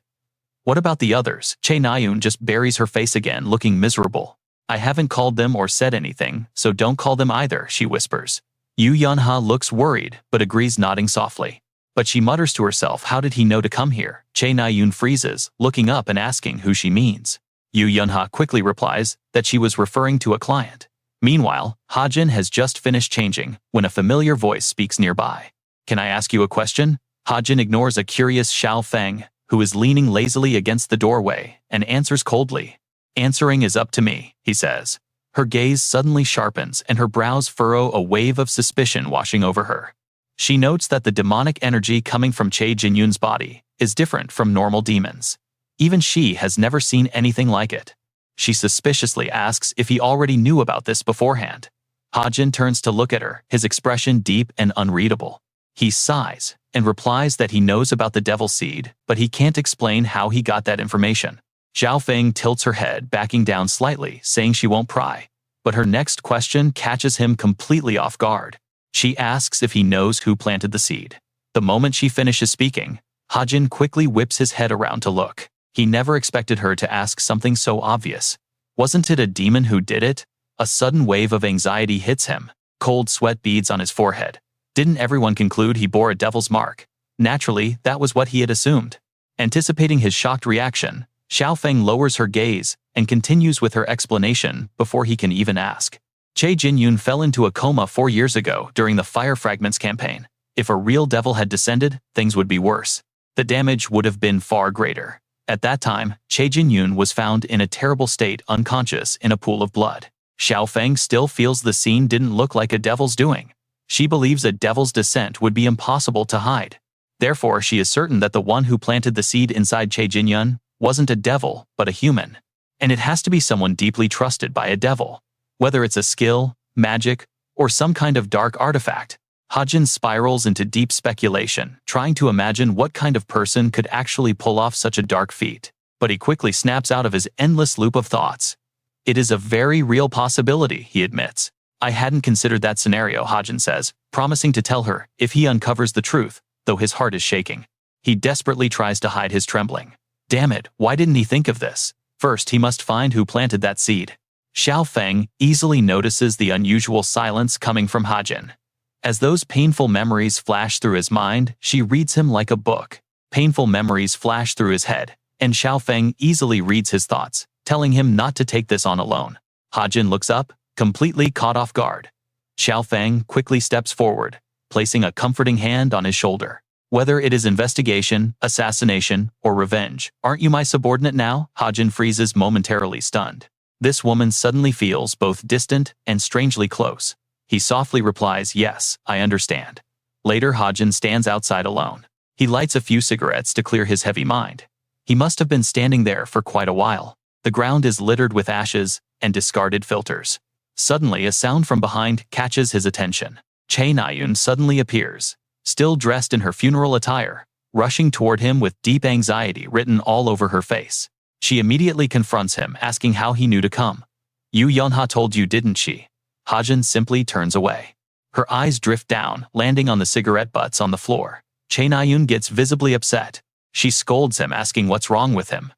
What about the others? Chae Nayeon just buries her face again, looking miserable. I haven't called them or said anything, so don't call them either, she whispers. Yoo Yeon-ha looks worried, but agrees, nodding softly. But she mutters to herself, how did he know to come here? Chae Nayeon freezes, looking up and asking who she means. Yoo Yeon-ha quickly replies that she was referring to a client. Meanwhile, Hajin has just finished changing when a familiar voice speaks nearby. Can I ask you a question? Hajin ignores a curious Xiao Feng, who is leaning lazily against the doorway, and answers coldly. Answering is up to me, he says. Her gaze suddenly sharpens and her brows furrow, a wave of suspicion washing over her. She notes that the demonic energy coming from Chae Jin-yoon's body is different from normal demons. Even she has never seen anything like it. She suspiciously asks if he already knew about this beforehand. Hajin turns to look at her, his expression deep and unreadable. He sighs and replies that he knows about the devil seed, but he can't explain how he got that information. Xiao Feng tilts her head, backing down slightly, saying she won't pry. But her next question catches him completely off guard. She asks if he knows who planted the seed. The moment she finishes speaking, Hajin quickly whips his head around to look. He never expected her to ask something so obvious. Wasn't it a demon who did it? A sudden wave of anxiety hits him. Cold sweat beads on his forehead. Didn't everyone conclude he bore a devil's mark? Naturally, that was what he had assumed. Anticipating his shocked reaction, Xiao Feng lowers her gaze and continues with her explanation before he can even ask. Che Jinyun fell into a coma 4 years ago during the Fire Fragments campaign. If a real devil had descended, things would be worse. The damage would have been far greater. At that time, Che Jinyun was found in a terrible state, unconscious in a pool of blood. Xiao Feng still feels the scene didn't look like a devil's doing. She believes a devil's descent would be impossible to hide. Therefore, she is certain that the one who planted the seed inside Che Jinyun wasn't a devil, but a human. And it has to be someone deeply trusted by a devil. Whether it's a skill, magic, or some kind of dark artifact, Hajin spirals into deep speculation, trying to imagine what kind of person could actually pull off such a dark feat. But he quickly snaps out of his endless loop of thoughts. It is a very real possibility, he admits. I hadn't considered that scenario, Hajin says, promising to tell her if he uncovers the truth, though his heart is shaking. He desperately tries to hide his trembling. Damn it, why didn't he think of this? First, he must find who planted that seed. Xiao Feng easily notices the unusual silence coming from Hajin. As those painful memories flash through his mind, she reads him like a book. Painful memories flash through his head, and Xiao Feng easily reads his thoughts, telling him not to take this on alone. Hajin looks up, completely caught off guard. Xiao Feng quickly steps forward, placing a comforting hand on his shoulder. Whether it is investigation, assassination, or revenge, aren't you my subordinate now? Hajin freezes, momentarily stunned. This woman suddenly feels both distant and strangely close. He softly replies, yes, I understand. Later, Hajin stands outside alone. He lights a few cigarettes to clear his heavy mind. He must have been standing there for quite a while. The ground is littered with ashes and discarded filters. Suddenly, a sound from behind catches his attention. Che Nayun suddenly appears, still dressed in her funeral attire, rushing toward him with deep anxiety written all over her face. She immediately confronts him, asking how he knew to come. Yu Yunha told you, didn't she? Hajin simply turns away. Her eyes drift down, landing on the cigarette butts on the floor. Che Nayun gets visibly upset. She scolds him, asking what's wrong with him.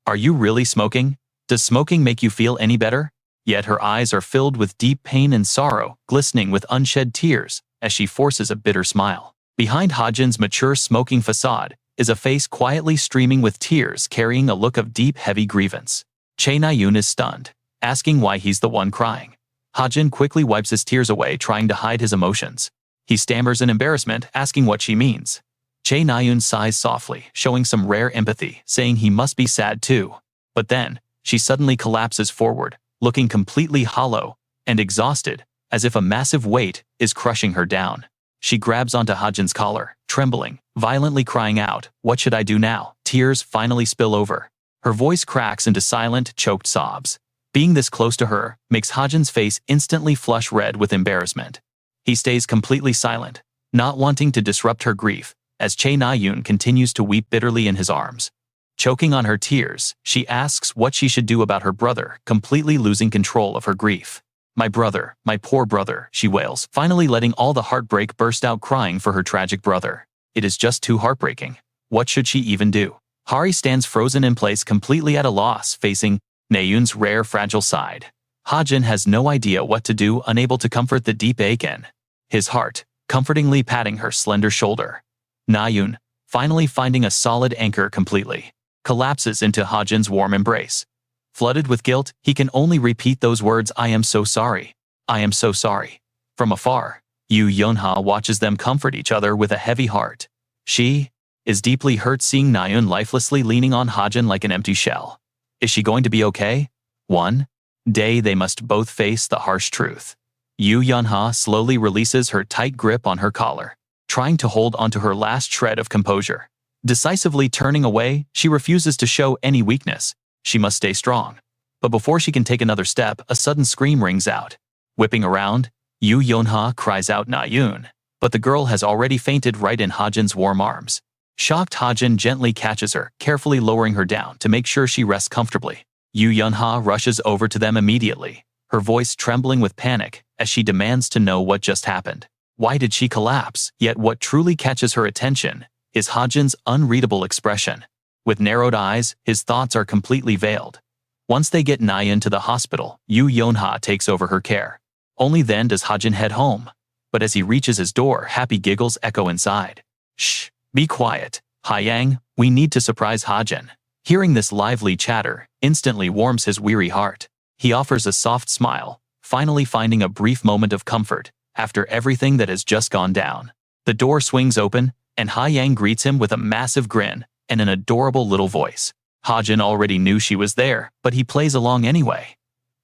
Are you really smoking? Does smoking make you feel any better? Yet her eyes are filled with deep pain and sorrow, glistening with unshed tears, as she forces a bitter smile. Behind Hajin's mature smoking facade is a face quietly streaming with tears, carrying a look of deep, heavy grievance. Che Nayun is stunned, asking why he's the one crying. Hajin quickly wipes his tears away, trying to hide his emotions. He stammers in embarrassment, asking what she means. Che Nayun sighs softly, showing some rare empathy, saying he must be sad too. But then, she suddenly collapses forward, looking completely hollow and exhausted, as if a massive weight is crushing her down. She grabs onto Hajin's collar, trembling, violently crying out, "What should I do now?" Tears finally spill over. Her voice cracks into silent, choked sobs. Being this close to her makes Hajin's face instantly flush red with embarrassment. He stays completely silent, not wanting to disrupt her grief, as Che Nayun continues to weep bitterly in his arms. Choking on her tears, she asks what she should do about her brother, completely losing control of her grief. "My brother, my poor brother," she wails, finally letting all the heartbreak burst out, crying for her tragic brother. It is just too heartbreaking. What should she even do? Hari stands frozen in place, completely at a loss, facing Nayun's rare, fragile side. Hajin has no idea what to do, unable to comfort the deep ache in his heart, comfortingly patting her slender shoulder. Nayun, finally finding a solid anchor, completely collapses into Hajin's warm embrace. Flooded with guilt, he can only repeat those words, "I am so sorry. I am so sorry." From afar, Yu Yunha watches them comfort each other with a heavy heart. She is deeply hurt, seeing Nayun lifelessly leaning on Hajin like an empty shell. Is she going to be okay? One day they must both face the harsh truth. Yu Yunha slowly releases her tight grip on her collar, trying to hold onto her last shred of composure. Decisively turning away, she refuses to show any weakness. She must stay strong. But before she can take another step, a sudden scream rings out. Whipping around, Yu Yunha cries out, "Nayun!" But the girl has already fainted right in Hajin's warm arms. Shocked Hajin gently catches her, carefully lowering her down to make sure she rests comfortably. Yu Yunha rushes over to them immediately, her voice trembling with panic as she demands to know what just happened. Why did she collapse? Yet what truly catches her attention is Hajin's unreadable expression. With narrowed eyes, his thoughts are completely veiled. Once they get Nayeon to the hospital, Yu Yunha takes over her care. Only then does Hajin head home. But as he reaches his door, happy giggles echo inside. Shh, be quiet, Haiyang, we need to surprise Hajin. Hearing this lively chatter instantly warms his weary heart. He offers a soft smile, finally finding a brief moment of comfort after everything that has just gone down. The door swings open, and Haiyang greets him with a massive grin and an adorable little voice. Hajin already knew she was there, but he plays along anyway.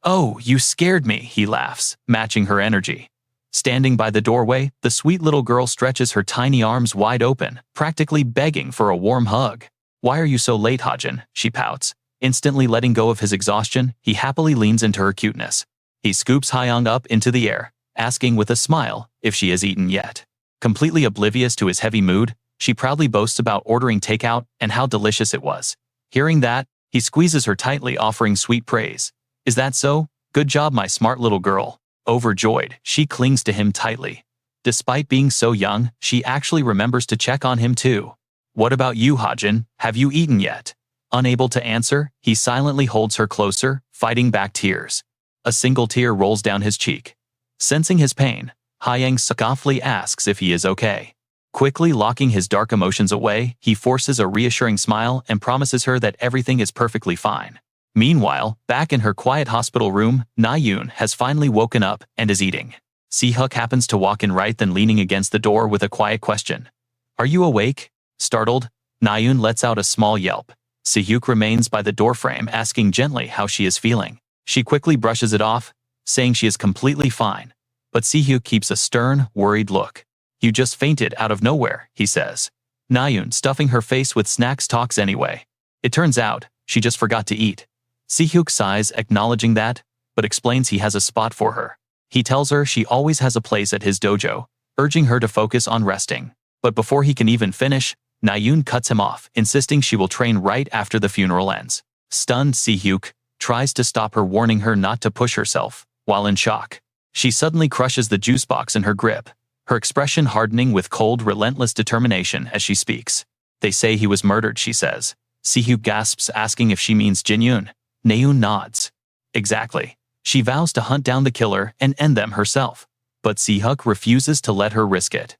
Oh, you scared me, he laughs, matching her energy. Standing by the doorway, the sweet little girl stretches her tiny arms wide open, practically begging for a warm hug. Why are you so late, Hajin? She pouts. Instantly letting go of his exhaustion, he happily leans into her cuteness. He scoops Haiyang up into the air, asking with a smile if she has eaten yet. Completely oblivious to his heavy mood, she proudly boasts about ordering takeout and how delicious it was. Hearing that, he squeezes her tightly, offering sweet praise. Is that so? Good job, my smart little girl. Overjoyed, she clings to him tightly. Despite being so young, she actually remembers to check on him too. What about you, Hajin? Have you eaten yet? Unable to answer, he silently holds her closer, fighting back tears. A single tear rolls down his cheek. Sensing his pain, Haiyang softly asks if he is okay. Quickly locking his dark emotions away, he forces a reassuring smile and promises her that everything is perfectly fine. Meanwhile, back in her quiet hospital room, Nayeon has finally woken up and is eating. Si-hyuk happens to walk in right then, leaning against the door with a quiet question. Are you awake? Startled, Nayeon lets out a small yelp. Si-hyuk remains by the doorframe, asking gently how she is feeling. She quickly brushes it off, saying she is completely fine. But Si-hyuk keeps a stern, worried look. You just fainted out of nowhere, he says. Nayeon, stuffing her face with snacks, talks anyway. It turns out, she just forgot to eat. Si-hyuk sighs, acknowledging that, but explains he has a spot for her. He tells her she always has a place at his dojo, urging her to focus on resting. But before he can even finish, Nayeon cuts him off, insisting she will train right after the funeral ends. Stunned, Si-hyuk tries to stop her, warning her not to push herself. While in shock, she suddenly crushes the juice box in her grip, her expression hardening with cold, relentless determination as she speaks. They say he was murdered, she says. Si-hyuk gasps, asking if she means Jin-yoon. Nayeon nods. Exactly. She vows to hunt down the killer and end them herself. But Si-hyuk refuses to let her risk it.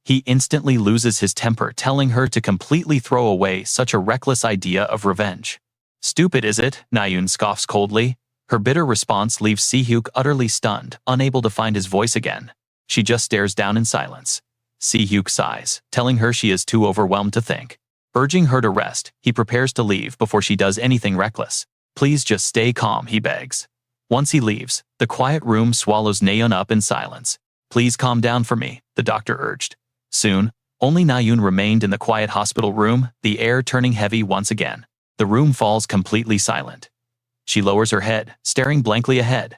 He instantly loses his temper, telling her to completely throw away such a reckless idea of revenge. Stupid, is it? Nayeon scoffs coldly. Her bitter response leaves Si-hyuk utterly stunned, unable to find his voice again. She just stares down in silence. Si-hyuk sighs, telling her she is too overwhelmed to think. Urging her to rest, he prepares to leave before she does anything reckless. Please just stay calm, he begs. Once he leaves, the quiet room swallows Nayeon up in silence. Please calm down for me, the doctor urged. Soon, only Nayeon remained in the quiet hospital room, the air turning heavy once again. The room falls completely silent. She lowers her head, staring blankly ahead.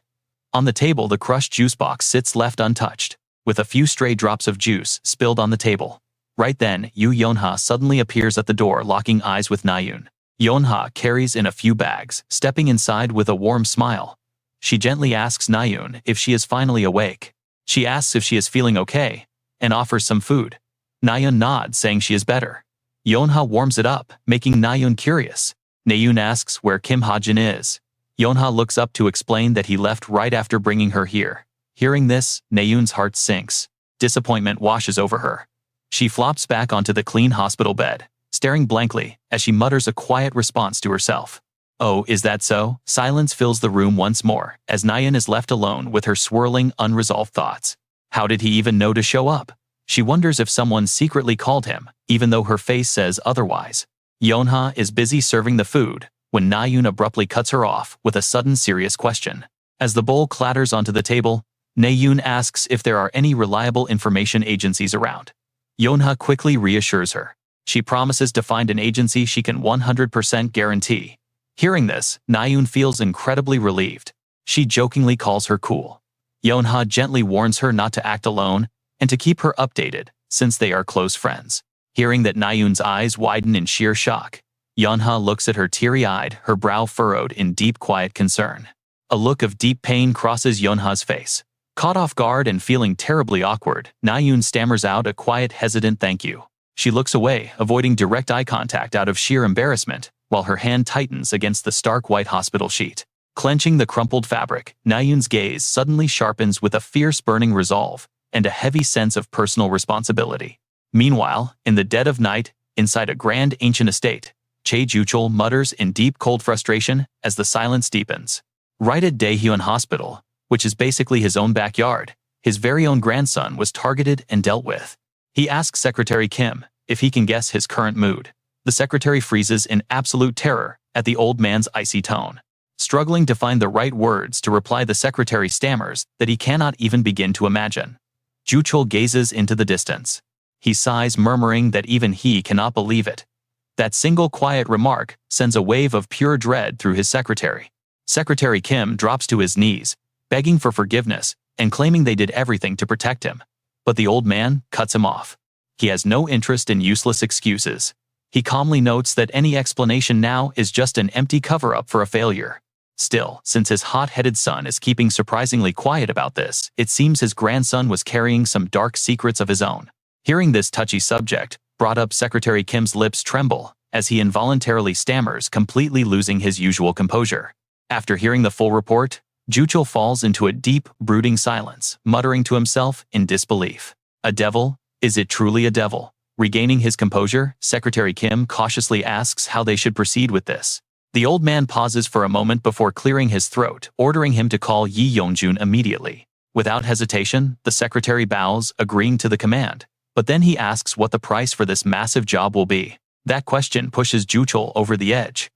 On the table, the crushed juice box sits left untouched, with a few stray drops of juice spilled on the table. Right then, Yu Yunha suddenly appears at the door, locking eyes with Nayeon. Yunha carries in a few bags, stepping inside with a warm smile. She gently asks Nayeon if she is finally awake. She asks if she is feeling okay, and offers some food. Nayeon nods, saying she is better. Yunha warms it up, making Nayeon curious. Nayeon asks where Kim Hajin is. Yunha looks up to explain that he left right after bringing her here. Hearing this, Nayeon's heart sinks. Disappointment washes over her. She flops back onto the clean hospital bed, staring blankly as she mutters a quiet response to herself. Oh, is that so? Silence fills the room once more as Nayeon is left alone with her swirling, unresolved thoughts. How did he even know to show up? She wonders if someone secretly called him, even though her face says otherwise. Yunha is busy serving the food when Nayeon abruptly cuts her off with a sudden serious question. As the bowl clatters onto the table, Nayeon asks if there are any reliable information agencies around. Yunha quickly reassures her. She promises to find an agency she can 100% guarantee. Hearing this, Nayeon feels incredibly relieved. She jokingly calls her cool. Yunha gently warns her not to act alone and to keep her updated, since they are close friends. Hearing that, Nayun's eyes widen in sheer shock. Yeonha looks at her teary-eyed, her brow furrowed in deep quiet concern. A look of deep pain crosses Yeonha's face. Caught off guard and feeling terribly awkward, Nayun stammers out a quiet, hesitant thank you. She looks away, avoiding direct eye contact out of sheer embarrassment, while her hand tightens against the stark white hospital sheet. Clenching the crumpled fabric, Nayun's gaze suddenly sharpens with a fierce burning resolve and a heavy sense of personal responsibility. Meanwhile, in the dead of night, inside a grand ancient estate, Chae Juchul mutters in deep cold frustration as the silence deepens. Right at Daehyun Hospital, which is basically his own backyard, his very own grandson was targeted and dealt with. He asks Secretary Kim if he can guess his current mood. The secretary freezes in absolute terror at the old man's icy tone. Struggling to find the right words to reply, the secretary stammers that he cannot even begin to imagine. Juchul gazes into the distance. He sighs, murmuring that even he cannot believe it. That single quiet remark sends a wave of pure dread through his secretary. Secretary Kim drops to his knees, begging for forgiveness and claiming they did everything to protect him. But the old man cuts him off. He has no interest in useless excuses. He calmly notes that any explanation now is just an empty cover-up for a failure. Still, since his hot-headed son is keeping surprisingly quiet about this, it seems his grandson was carrying some dark secrets of his own. Hearing this touchy subject brought up, Secretary Kim's lips tremble as he involuntarily stammers, completely losing his usual composure. After hearing the full report, Juchul falls into a deep, brooding silence, muttering to himself in disbelief. A devil? Is it truly a devil? Regaining his composure, Secretary Kim cautiously asks how they should proceed with this. The old man pauses for a moment before clearing his throat, ordering him to call Yi Yongjun immediately. Without hesitation, the secretary bows, agreeing to the command. But then he asks what the price for this massive job will be. That question pushes Juchul over the edge.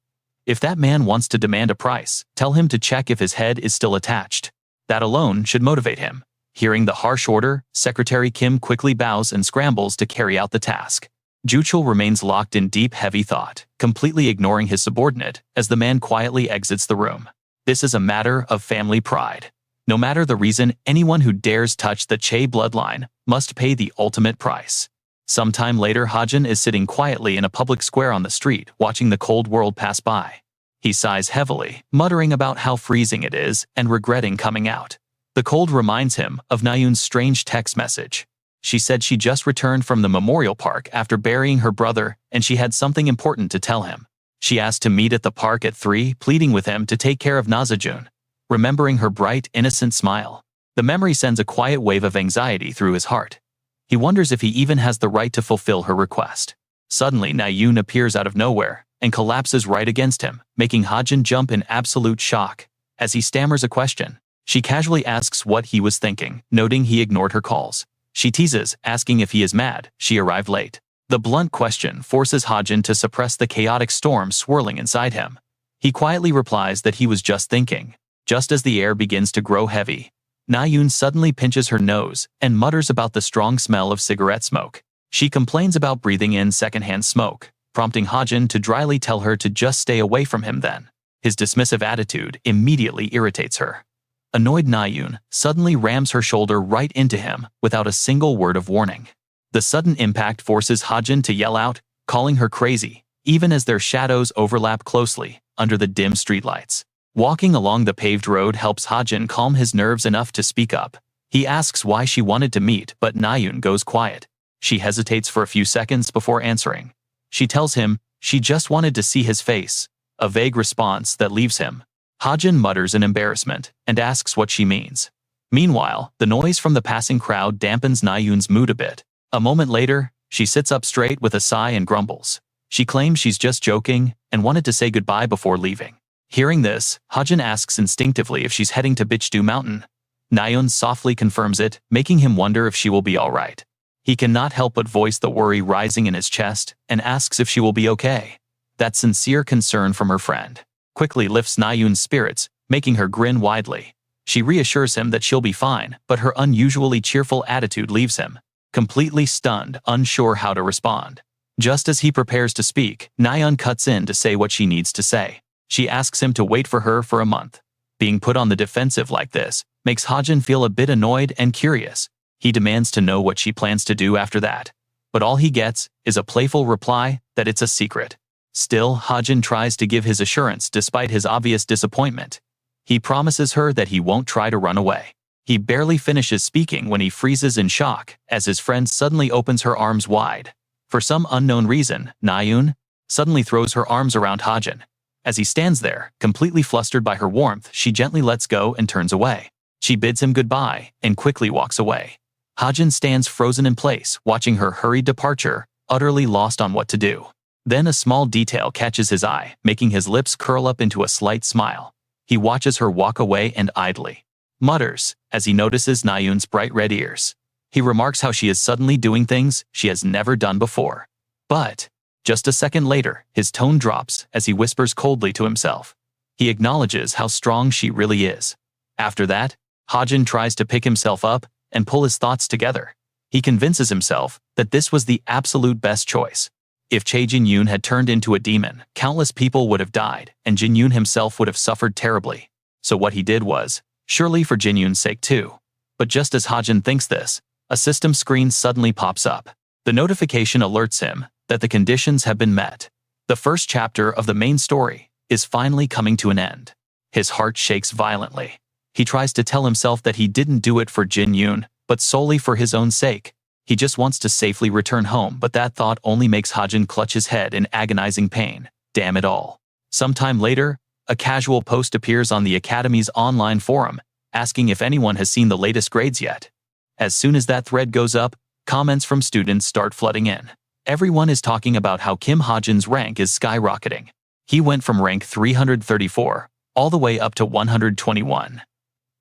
If that man wants to demand a price, tell him to check if his head is still attached. That alone should motivate him. Hearing the harsh order, Secretary Kim quickly bows and scrambles to carry out the task. Juchul remains locked in deep, heavy thought, completely ignoring his subordinate as the man quietly exits the room. This is a matter of family pride. No matter the reason, anyone who dares touch the Chae bloodline must pay the ultimate price. Sometime later, Hajin is sitting quietly in a public square on the street, watching the cold world pass by. He sighs heavily, muttering about how freezing it is and regretting coming out. The cold reminds him of Nayun's strange text message. She said she just returned from the memorial park after burying her brother and she had something important to tell him. She asked to meet at the park at 3, pleading with him to take care of Nazajun. Remembering her bright, innocent smile, the memory sends a quiet wave of anxiety through his heart. He wonders if he even has the right to fulfill her request. Suddenly, Nayun appears out of nowhere and collapses right against him, making Hajin jump in absolute shock. As he stammers a question, she casually asks what he was thinking, noting he ignored her calls. She teases, asking if he is mad she arrived late. The blunt question forces Hajin to suppress the chaotic storm swirling inside him. He quietly replies that he was just thinking. Just as the air begins to grow heavy, Nayun suddenly pinches her nose and mutters about the strong smell of cigarette smoke. She complains about breathing in secondhand smoke, prompting Hajin to dryly tell her to just stay away from him then. His dismissive attitude immediately irritates her. Annoyed, Nayun suddenly rams her shoulder right into him without a single word of warning. The sudden impact forces Hajin to yell out, calling her crazy, even as their shadows overlap closely under the dim streetlights. Walking along the paved road helps Hajin calm his nerves enough to speak up. He asks why she wanted to meet, but Nayun goes quiet. She hesitates for a few seconds before answering. She tells him she just wanted to see his face, a vague response that leaves him. Hajin mutters in embarrassment and asks what she means. Meanwhile, the noise from the passing crowd dampens Nayun's mood a bit. A moment later, she sits up straight with a sigh and grumbles. She claims she's just joking and wanted to say goodbye before leaving. Hearing this, Hajin asks instinctively if she's heading to Bichdu Mountain. Nayun softly confirms it, making him wonder if she will be alright. He cannot help but voice the worry rising in his chest and asks if she will be okay. That sincere concern from her friend quickly lifts Nayun's spirits, making her grin widely. She reassures him that she'll be fine, but her unusually cheerful attitude leaves him completely stunned, unsure how to respond. Just as he prepares to speak, Nayun cuts in to say what she needs to say. She asks him to wait for her for a month. Being put on the defensive like this makes Hajin feel a bit annoyed and curious. He demands to know what she plans to do after that. but all he gets is a playful reply that it's a secret. Still, Hajin tries to give his assurance despite his obvious disappointment. He promises her that he won't try to run away. He barely finishes speaking when he freezes in shock as his friend suddenly opens her arms wide. For some unknown reason, Naeun suddenly throws her arms around Hajin. As he stands there, completely flustered by her warmth, she gently lets go and turns away. She bids him goodbye and quickly walks away. Hajin stands frozen in place, watching her hurried departure, utterly lost on what to do. Then a small detail catches his eye, making his lips curl up into a slight smile. He watches her walk away and idly mutters as he notices Naeun's bright red ears. He remarks how she is suddenly doing things she has never done before. But just a second later, his tone drops as he whispers coldly to himself. He acknowledges how strong she really is. After that, Hajin tries to pick himself up and pull his thoughts together. He convinces himself that this was the absolute best choice. If Chae Jin-yoon had turned into a demon, countless people would have died, and Jin-yoon himself would have suffered terribly. So what he did was, surely for Jin-yoon's sake too. But just as Hajin thinks this, a system screen suddenly pops up. The notification alerts him that the conditions have been met. The first chapter of the main story is finally coming to an end. His heart shakes violently. He tries to tell himself that he didn't do it for Jin-yoon, but solely for his own sake. He just wants to safely return home, but that thought only makes Hajin clutch his head in agonizing pain. Damn it all. Sometime later, a casual post appears on the Academy's online forum, asking if anyone has seen the latest grades yet. As soon as that thread goes up, comments from students start flooding in. Everyone is talking about how Kim Hajin's rank is skyrocketing. He went from rank 334 all the way up to 121.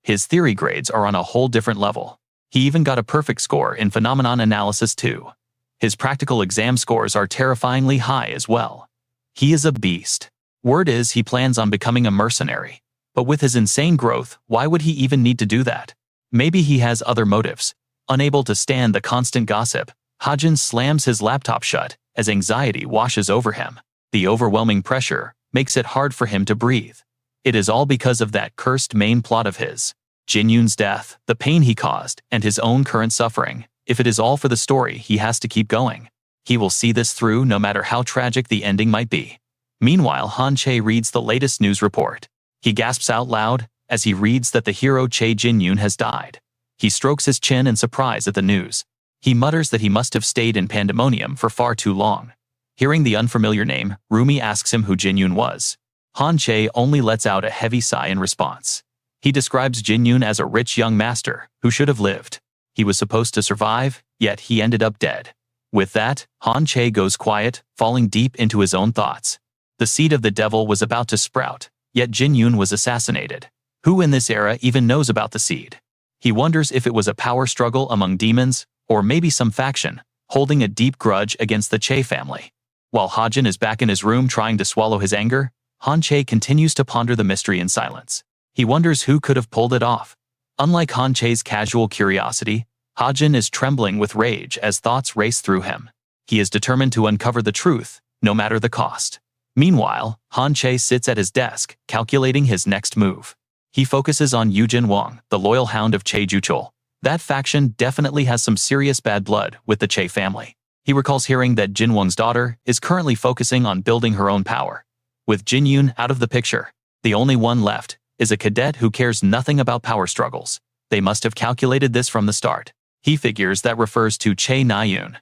His theory grades are on a whole different level. He even got a perfect score in phenomenon analysis too. His practical exam scores are terrifyingly high as well. He is a beast. Word is he plans on becoming a mercenary. But with his insane growth, why would he even need to do that? Maybe he has other motives. Unable to stand the constant gossip, Hajin slams his laptop shut as anxiety washes over him. The overwhelming pressure makes it hard for him to breathe. It is all because of that cursed main plot of his. Jin-yoon's death, the pain he caused, and his own current suffering. If it is all for the story, he has to keep going. He will see this through no matter how tragic the ending might be. Meanwhile, Han Chae reads the latest news report. He gasps out loud as he reads that the hero Chae Jin-yoon has died. He strokes his chin in surprise at the news. He mutters that he must have stayed in pandemonium for far too long. Hearing the unfamiliar name, Rumi asks him who Jin-yoon was. Han Chae only lets out a heavy sigh in response. He describes Jin-yoon as a rich young master who should have lived. He was supposed to survive, yet he ended up dead. With that, Han Chae goes quiet, falling deep into his own thoughts. The seed of the devil was about to sprout, yet Jin-yoon was assassinated. Who in this era even knows about the seed? He wonders if it was a power struggle among demons, or maybe some faction, holding a deep grudge against the Chae family. While Hajin is back in his room trying to swallow his anger, Han Chae continues to ponder the mystery in silence. He wonders who could have pulled it off. Unlike Han Chae's casual curiosity, Hajin is trembling with rage as thoughts race through him. He is determined to uncover the truth, no matter the cost. Meanwhile, Han Chae sits at his desk, calculating his next move. He focuses on Yujin Wang, the loyal hound of Chae Juchul. That faction definitely has some serious bad blood with the Chae family. He recalls hearing that Jin Wang's daughter is currently focusing on building her own power. With Jin-yoon out of the picture, the only one left is a cadet who cares nothing about power struggles. They must have calculated this from the start. He figures that refers to Chae Naeun.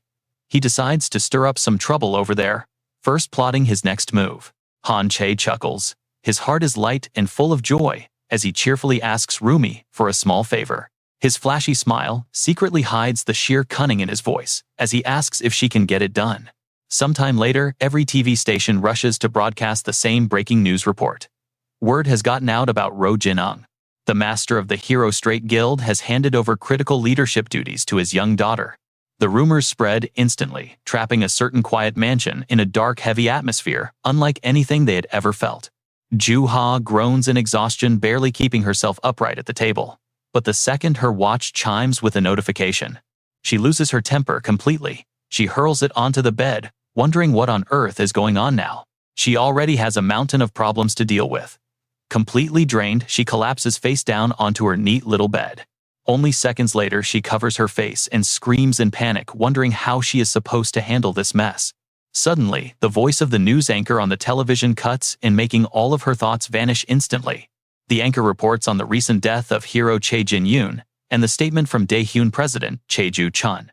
He decides to stir up some trouble over there, first plotting his next move. Han Chae chuckles. His heart is light and full of joy as he cheerfully asks Rumi for a small favor. His flashy smile secretly hides the sheer cunning in his voice as he asks if she can get it done. Sometime later, every TV station rushes to broadcast the same breaking news report. Word has gotten out about Ro Jin-ung. The master of the Hero Straight Guild has handed over critical leadership duties to his young daughter. The rumors spread instantly, trapping a certain quiet mansion in a dark, heavy atmosphere, unlike anything they had ever felt. Ju-ha groans in exhaustion, barely keeping herself upright at the table. But the second her watch chimes with a notification, she loses her temper completely. She hurls it onto the bed, wondering what on earth is going on now. She already has a mountain of problems to deal with. Completely drained, she collapses face down onto her neat little bed. Only seconds later, she covers her face and screams in panic, wondering how she is supposed to handle this mess. Suddenly, the voice of the news anchor on the television cuts in, making all of her thoughts vanish instantly. The anchor reports on the recent death of hero Chae Jin-yoon and the statement from Daehyun president Chae Ju-chun.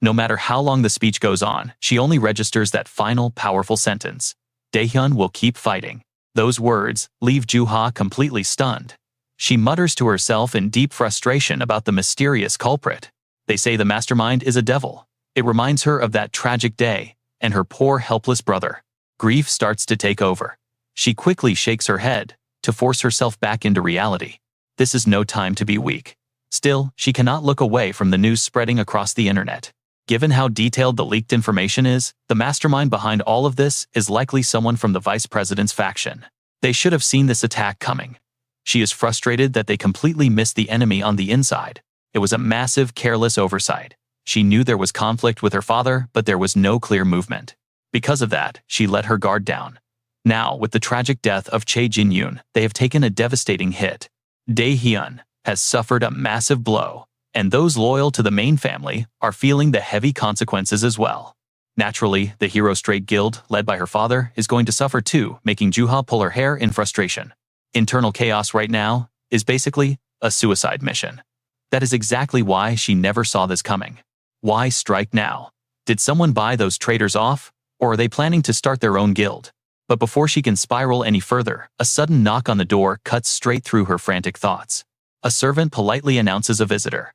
No matter how long the speech goes on, she only registers that final powerful sentence: Daehyun will keep fighting. Those words leave Ju-ha completely stunned. She mutters to herself in deep frustration about the mysterious culprit. They say the mastermind is a devil. It reminds her of that tragic day and her poor helpless brother. Grief starts to take over. She quickly shakes her head to force herself back into reality. This is no time to be weak. Still, she cannot look away from the news spreading across the internet. Given how detailed the leaked information is, the mastermind behind all of this is likely someone from the vice president's faction. They should have seen this attack coming. She is frustrated that they completely missed the enemy on the inside. It was a massive, careless oversight. She knew there was conflict with her father, but there was no clear movement. Because of that, she let her guard down. Now, with the tragic death of Chae Jin-yoon, they have taken a devastating hit. Daehyun has suffered a massive blow, and those loyal to the main family are feeling the heavy consequences as well. Naturally, the Hero Straight Guild, led by her father, is going to suffer too, making Ju-ha pull her hair in frustration. Internal chaos right now is basically a suicide mission. That is exactly why she never saw this coming. Why strike now? Did someone buy those traitors off, or are they planning to start their own guild? But before she can spiral any further, a sudden knock on the door cuts straight through her frantic thoughts. A servant politely announces a visitor.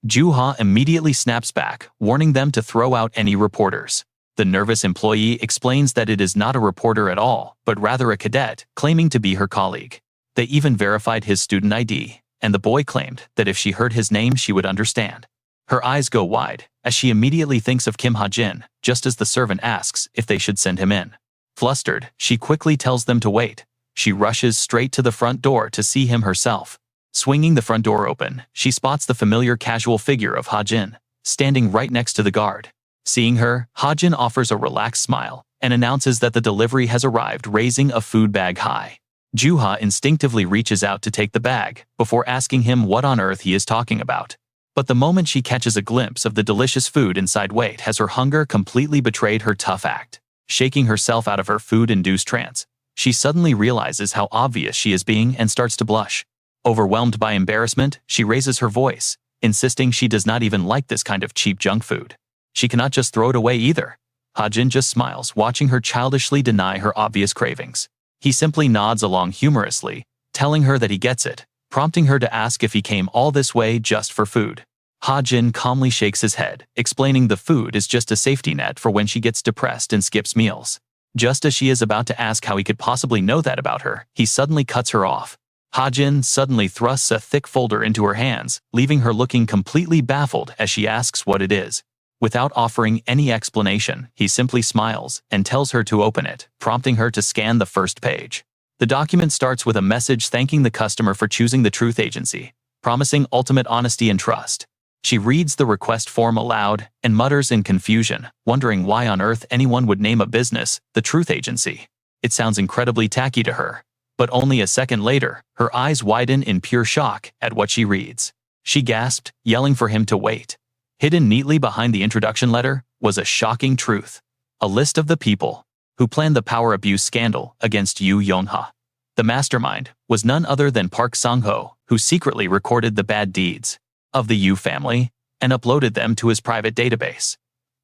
Ju-ha immediately snaps back, warning them to throw out any reporters. The nervous employee explains that it is not a reporter at all, but rather a cadet, claiming to be her colleague. They even verified his student ID, and the boy claimed that if she heard his name she would understand. Her eyes go wide, as she immediately thinks of Kim Hajin, just as the servant asks if they should send him in. Flustered, she quickly tells them to wait. She rushes straight to the front door to see him herself. Swinging the front door open, she spots the familiar casual figure of Hajin, standing right next to the guard. Seeing her, Hajin offers a relaxed smile and announces that the delivery has arrived, raising a food bag high. Ju-ha instinctively reaches out to take the bag, before asking him what on earth he is talking about. But the moment she catches a glimpse of the delicious food inside, has her hunger completely betrayed her tough act. Shaking herself out of her food-induced trance, she suddenly realizes how obvious she is being and starts to blush. Overwhelmed by embarrassment, she raises her voice, insisting she does not even like this kind of cheap junk food. She cannot just throw it away either. Hajin just smiles, watching her childishly deny her obvious cravings. He simply nods along humorously, telling her that he gets it, prompting her to ask if he came all this way just for food. Hajin calmly shakes his head, explaining the food is just a safety net for when she gets depressed and skips meals. Just as she is about to ask how he could possibly know that about her, he suddenly cuts her off. Hajin suddenly thrusts a thick folder into her hands, leaving her looking completely baffled as she asks what it is. Without offering any explanation, he simply smiles and tells her to open it, prompting her to scan the first page. The document starts with a message thanking the customer for choosing the Truth Agency, promising ultimate honesty and trust. She reads the request form aloud and mutters in confusion, wondering why on earth anyone would name a business the Truth Agency. It sounds incredibly tacky to her. But only a second later, her eyes widen in pure shock at what she reads. She gasped, yelling for him to wait. Hidden neatly behind the introduction letter was a shocking truth. A list of the people who planned the power abuse scandal against Yoo Yeon-ha. The mastermind was none other than Park Sang-ho, who secretly recorded the bad deeds of the Yoo family and uploaded them to his private database.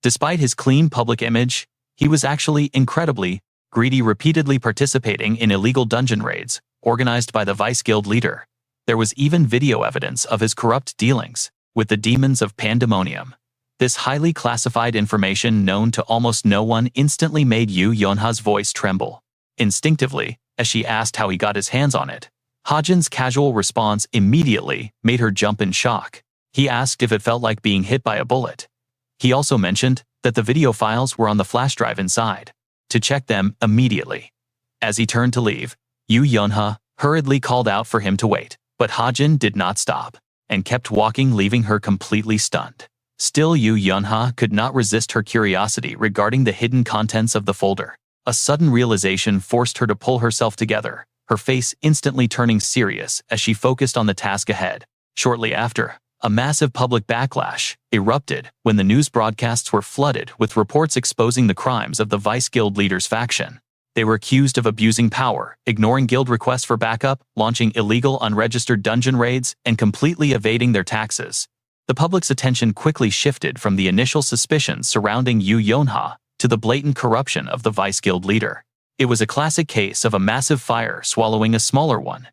Despite his clean public image, he was actually incredibly greedy, repeatedly participating in illegal dungeon raids organized by the Vice Guild leader. There was even video evidence of his corrupt dealings with the demons of Pandemonium. This highly classified information, known to almost no one, instantly made Yoo Yeon-ha's voice tremble. Instinctively, as she asked how he got his hands on it, Hajin's casual response immediately made her jump in shock. He asked if it felt like being hit by a bullet. He also mentioned that the video files were on the flash drive inside. To check them immediately. As he turned to leave, Yoo Yeon-ha hurriedly called out for him to wait, but Hajin did not stop and kept walking, leaving her completely stunned. Still, Yoo Yeon-ha could not resist her curiosity regarding the hidden contents of the folder. A sudden realization forced her to pull herself together, her face instantly turning serious as she focused on the task ahead. Shortly after, A massive public backlash erupted when the news broadcasts were flooded with reports exposing the crimes of the Vice Guild leaders' faction. They were accused of abusing power, ignoring guild requests for backup, launching illegal unregistered dungeon raids, and completely evading their taxes. The public's attention quickly shifted from the initial suspicions surrounding Yu Yonha to the blatant corruption of the Vice Guild leader. It was a classic case of a massive fire swallowing a smaller one.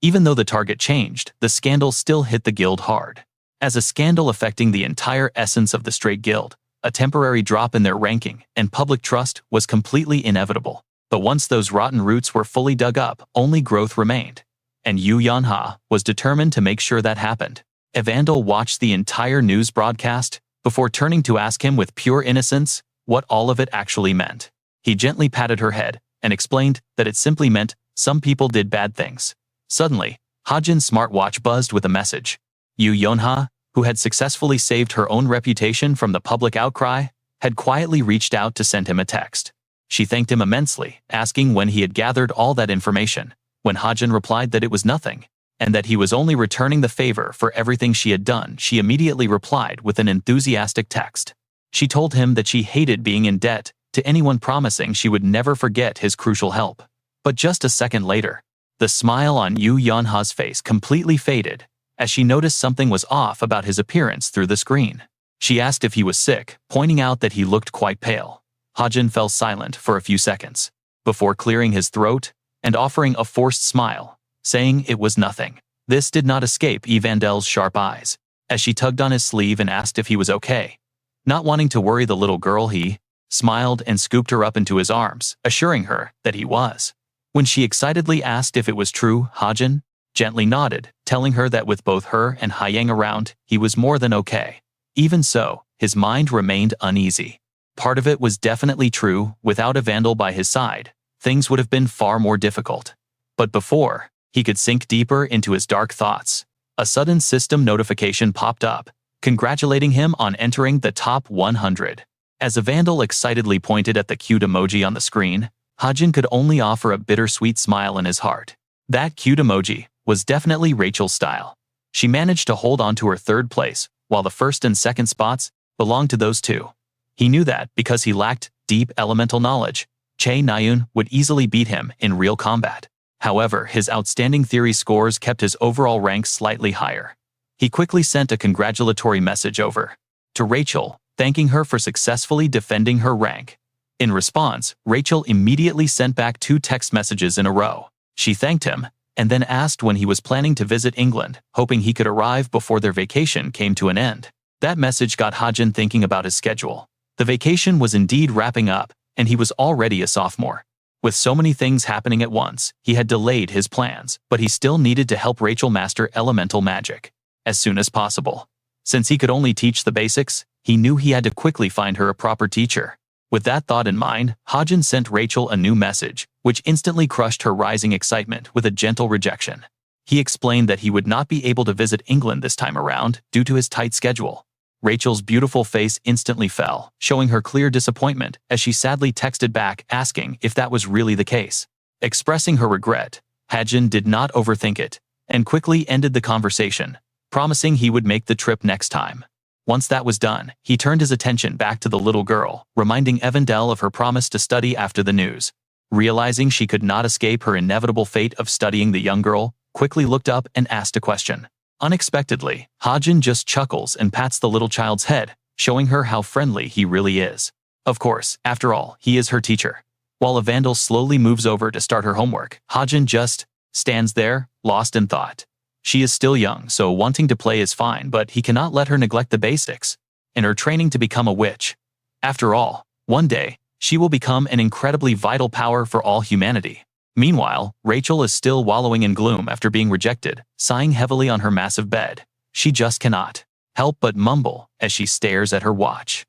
Even though the target changed, the scandal still hit the guild hard. As a scandal affecting the entire essence of the Straight Guild, a temporary drop in their ranking and public trust was completely inevitable. But once those rotten roots were fully dug up, only growth remained. And Yu Yanha was determined to make sure that happened. Evandel watched the entire news broadcast before turning to ask him with pure innocence what all of it actually meant. He gently patted her head and explained that it simply meant some people did bad things. Suddenly, Hajin's smartwatch buzzed with a message. Yu Yonha, who had successfully saved her own reputation from the public outcry, had quietly reached out to send him a text. She thanked him immensely, asking when he had gathered all that information. When Hajin replied that it was nothing, and that he was only returning the favor for everything she had done, she immediately replied with an enthusiastic text. She told him that she hated being in debt to anyone, promising she would never forget his crucial help. But just a second later, the smile on Yu Yanha's face completely faded as she noticed something was off about his appearance through the screen. She asked if he was sick, pointing out that he looked quite pale. Hajin fell silent for a few seconds, before clearing his throat and offering a forced smile, saying it was nothing. This did not escape Evandel's sharp eyes, as she tugged on his sleeve and asked if he was okay. Not wanting to worry the little girl, he smiled and scooped her up into his arms, assuring her that he was. When she excitedly asked if it was true, Hajin gently nodded, telling her that with both her and Haiyang around, he was more than okay. Even so, his mind remained uneasy. Part of it was definitely true. Without Evandel by his side, things would have been far more difficult. But before he could sink deeper into his dark thoughts, a sudden system notification popped up, congratulating him on entering the top 100. As Evandel excitedly pointed at the cute emoji on the screen, Hajin could only offer a bittersweet smile in his heart. That cute emoji was definitely Rachel's style. She managed to hold on to her third place, while the first and second spots belonged to those two. He knew that because he lacked deep elemental knowledge, Che Nyun would easily beat him in real combat. However, his outstanding theory scores kept his overall rank slightly higher. He quickly sent a congratulatory message over to Rachel, thanking her for successfully defending her rank. In response, Rachel immediately sent back 2 text messages in a row. She thanked him, and then asked when he was planning to visit England, hoping he could arrive before their vacation came to an end. That message got Hajin thinking about his schedule. The vacation was indeed wrapping up, and he was already a sophomore. With so many things happening at once, he had delayed his plans, but he still needed to help Rachel master elemental magic as soon as possible. Since he could only teach the basics, he knew he had to quickly find her a proper teacher. With that thought in mind, Hajin sent Rachel a new message, which instantly crushed her rising excitement with a gentle rejection. He explained that he would not be able to visit England this time around due to his tight schedule. Rachel's beautiful face instantly fell, showing her clear disappointment as she sadly texted back asking if that was really the case. Expressing her regret, Hajin did not overthink it and quickly ended the conversation, promising he would make the trip next time. Once that was done, he turned his attention back to the little girl, reminding Evandel of her promise to study after the news. Realizing she could not escape her inevitable fate of studying, the young girl quickly looked up and asked a question. Unexpectedly, Hajin just chuckles and pats the little child's head, showing her how friendly he really is. Of course, after all, he is her teacher. While Evandel slowly moves over to start her homework, Hajin just stands there, lost in thought. She is still young, so wanting to play is fine, but he cannot let her neglect the basics in her training to become a witch. After all, one day, she will become an incredibly vital power for all humanity. Meanwhile, Rachel is still wallowing in gloom after being rejected, sighing heavily on her massive bed. She just cannot help but mumble as she stares at her watch.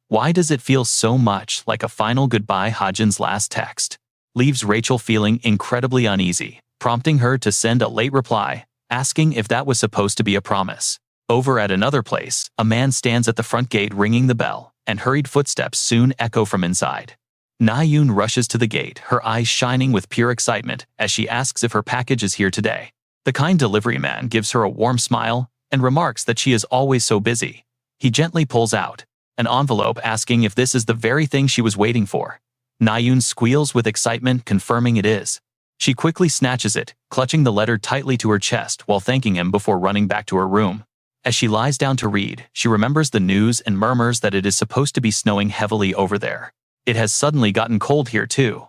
Why does it feel so much like a final goodbye? Hajin's last text leaves Rachel feeling incredibly uneasy, prompting her to send a late reply, asking if that was supposed to be a promise. Over at another place, a man stands at the front gate ringing the bell, and hurried footsteps soon echo from inside. Na-yoon rushes to the gate, her eyes shining with pure excitement as she asks if her package is here today. The kind delivery man gives her a warm smile and remarks that she is always so busy. He gently pulls out an envelope asking if this is the very thing she was waiting for. Na-yoon squeals with excitement, confirming it is. She quickly snatches it, clutching the letter tightly to her chest while thanking him before running back to her room. As she lies down to read, she remembers the news and murmurs that it is supposed to be snowing heavily over there. It has suddenly gotten cold here too.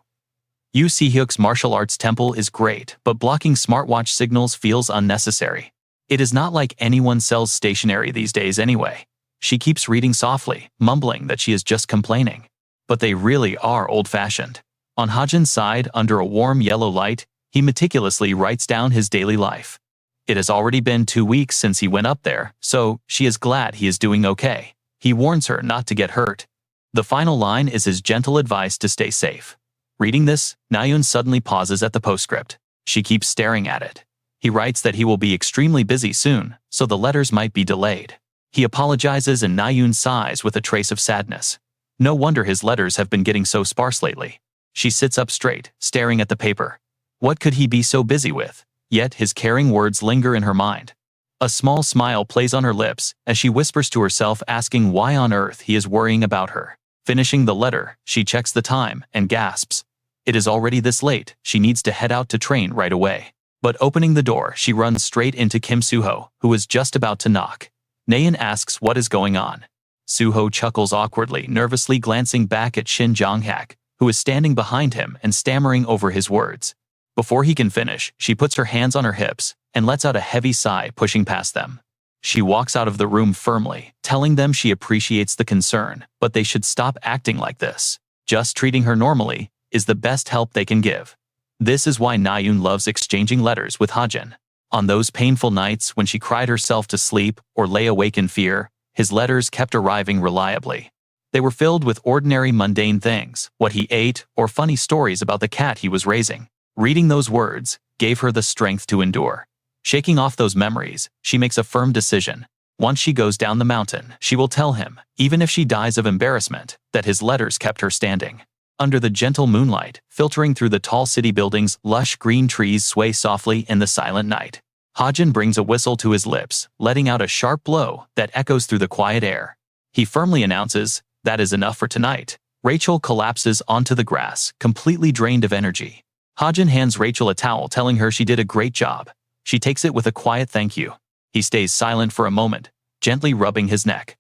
Yoo Si-hyuk's martial arts temple is great, but blocking smartwatch signals feels unnecessary. It is not like anyone sells stationery these days anyway. She keeps reading softly, mumbling that she is just complaining. But they really are old-fashioned. On Hajin's side, under a warm yellow light, he meticulously writes down his daily life. It has already been 2 weeks since he went up there, so she is glad he is doing okay. He warns her not to get hurt. The final line is his gentle advice to stay safe. Reading this, Na-yoon suddenly pauses at the postscript. She keeps staring at it. He writes that he will be extremely busy soon, so the letters might be delayed. He apologizes and Na-yoon sighs with a trace of sadness. No wonder his letters have been getting so sparse lately. She sits up straight, staring at the paper. What could he be so busy with? Yet his caring words linger in her mind. A small smile plays on her lips as she whispers to herself, asking why on earth he is worrying about her. Finishing the letter, she checks the time and gasps. It is already this late, she needs to head out to train right away. But opening the door, she runs straight into Kim Suho, who is just about to knock. Na-yoon asks what is going on. Suho chuckles awkwardly, nervously glancing back at Shin Jong-hak, who is standing behind him and stammering over his words. Before he can finish, she puts her hands on her hips and lets out a heavy sigh, pushing past them. She walks out of the room firmly, telling them she appreciates the concern, but they should stop acting like this. Just treating her normally is the best help they can give. This is why Na-yoon loves exchanging letters with Hajin. On those painful nights when she cried herself to sleep or lay awake in fear, his letters kept arriving reliably. They were filled with ordinary mundane things, what he ate, or funny stories about the cat he was raising. Reading those words gave her the strength to endure. Shaking off those memories, she makes a firm decision. Once she goes down the mountain, she will tell him, even if she dies of embarrassment, that his letters kept her standing. Under the gentle moonlight, filtering through the tall city buildings, lush green trees sway softly in the silent night. Hajin brings a whistle to his lips, letting out a sharp blow that echoes through the quiet air. He firmly announces, "That is enough for tonight." Rachel collapses onto the grass, completely drained of energy. Hajin hands Rachel a towel, telling her she did a great job. She takes it with a quiet thank you. He stays silent for a moment, gently rubbing his neck.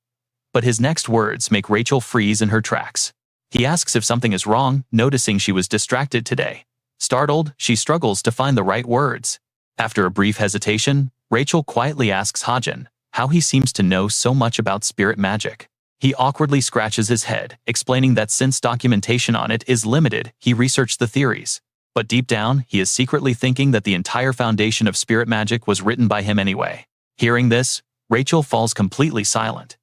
But his next words make Rachel freeze in her tracks. He asks if something is wrong, noticing she was distracted today. Startled, she struggles to find the right words. After a brief hesitation, Rachel quietly asks Hajin how he seems to know so much about spirit magic. He awkwardly scratches his head, explaining that since documentation on it is limited, he researched the theories. But deep down, he is secretly thinking that the entire foundation of spirit magic was written by him anyway. Hearing this, Rachel falls completely silent.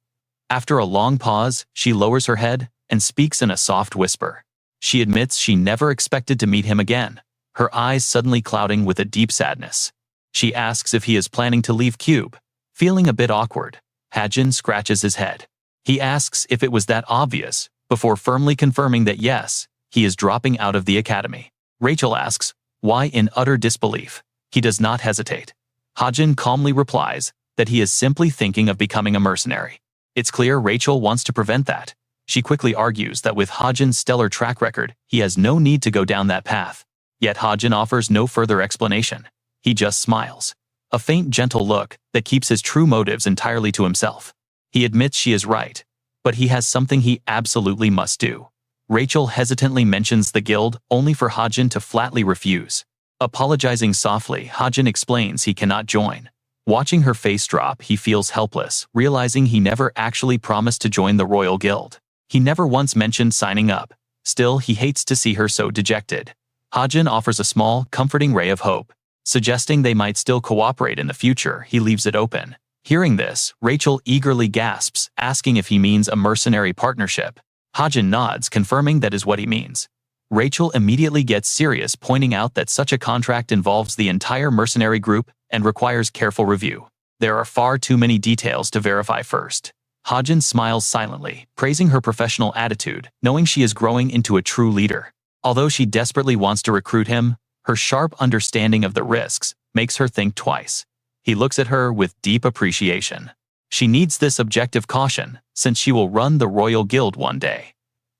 After a long pause, she lowers her head and speaks in a soft whisper. She admits she never expected to meet him again, her eyes suddenly clouding with a deep sadness. She asks if he is planning to leave Cube. Feeling a bit awkward, Hajin scratches his head. He asks if it was that obvious, before firmly confirming that yes, he is dropping out of the academy. Rachel asks, why in utter disbelief? He does not hesitate. Hajin calmly replies that he is simply thinking of becoming a mercenary. It's clear Rachel wants to prevent that. She quickly argues that with Hajin's stellar track record, he has no need to go down that path. Yet Hajin offers no further explanation. He just smiles. A faint, gentle look that keeps his true motives entirely to himself. He admits she is right, but he has something he absolutely must do. Rachel hesitantly mentions the guild, only for Hajin to flatly refuse. Apologizing softly, Hajin explains he cannot join. Watching her face drop, he feels helpless, realizing he never actually promised to join the Royal Guild. He never once mentioned signing up. Still, he hates to see her so dejected. Hajin offers a small, comforting ray of hope. Suggesting they might still cooperate in the future, he leaves it open. Hearing this, Rachel eagerly gasps, asking if he means a mercenary partnership. Hajin nods, confirming that is what he means. Rachel immediately gets serious, pointing out that such a contract involves the entire mercenary group and requires careful review. There are far too many details to verify first. Hajin smiles silently, praising her professional attitude, knowing she is growing into a true leader. Although she desperately wants to recruit him, her sharp understanding of the risks makes her think twice. He looks at her with deep appreciation. She needs this objective caution, since she will run the Royal Guild one day.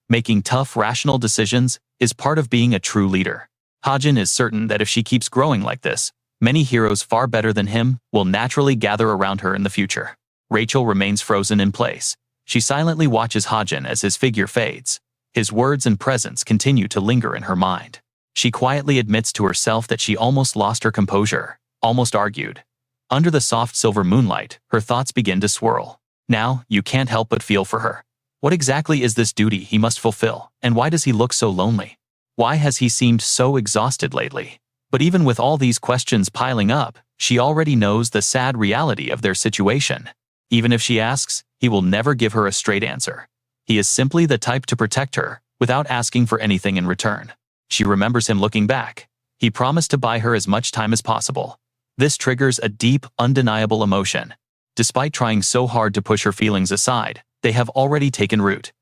Making tough, rational decisions is part of being a true leader. Hajin is certain that if she keeps growing like this, many heroes far better than him will naturally gather around her in the future. Rachel remains frozen in place. She silently watches Hajin as his figure fades. His words and presence continue to linger in her mind. She quietly admits to herself that she almost lost her composure, almost argued. Under the soft silver moonlight, her thoughts begin to swirl. Now, you can't help but feel for her. What exactly is this duty he must fulfill, and why does he look so lonely? Why has he seemed so exhausted lately? But even with all these questions piling up, she already knows the sad reality of their situation. Even if she asks, he will never give her a straight answer. He is simply the type to protect her, without asking for anything in return. She remembers him looking back. He promised to buy her as much time as possible. This triggers a deep, undeniable emotion. Despite trying so hard to push her feelings aside, they have already taken root.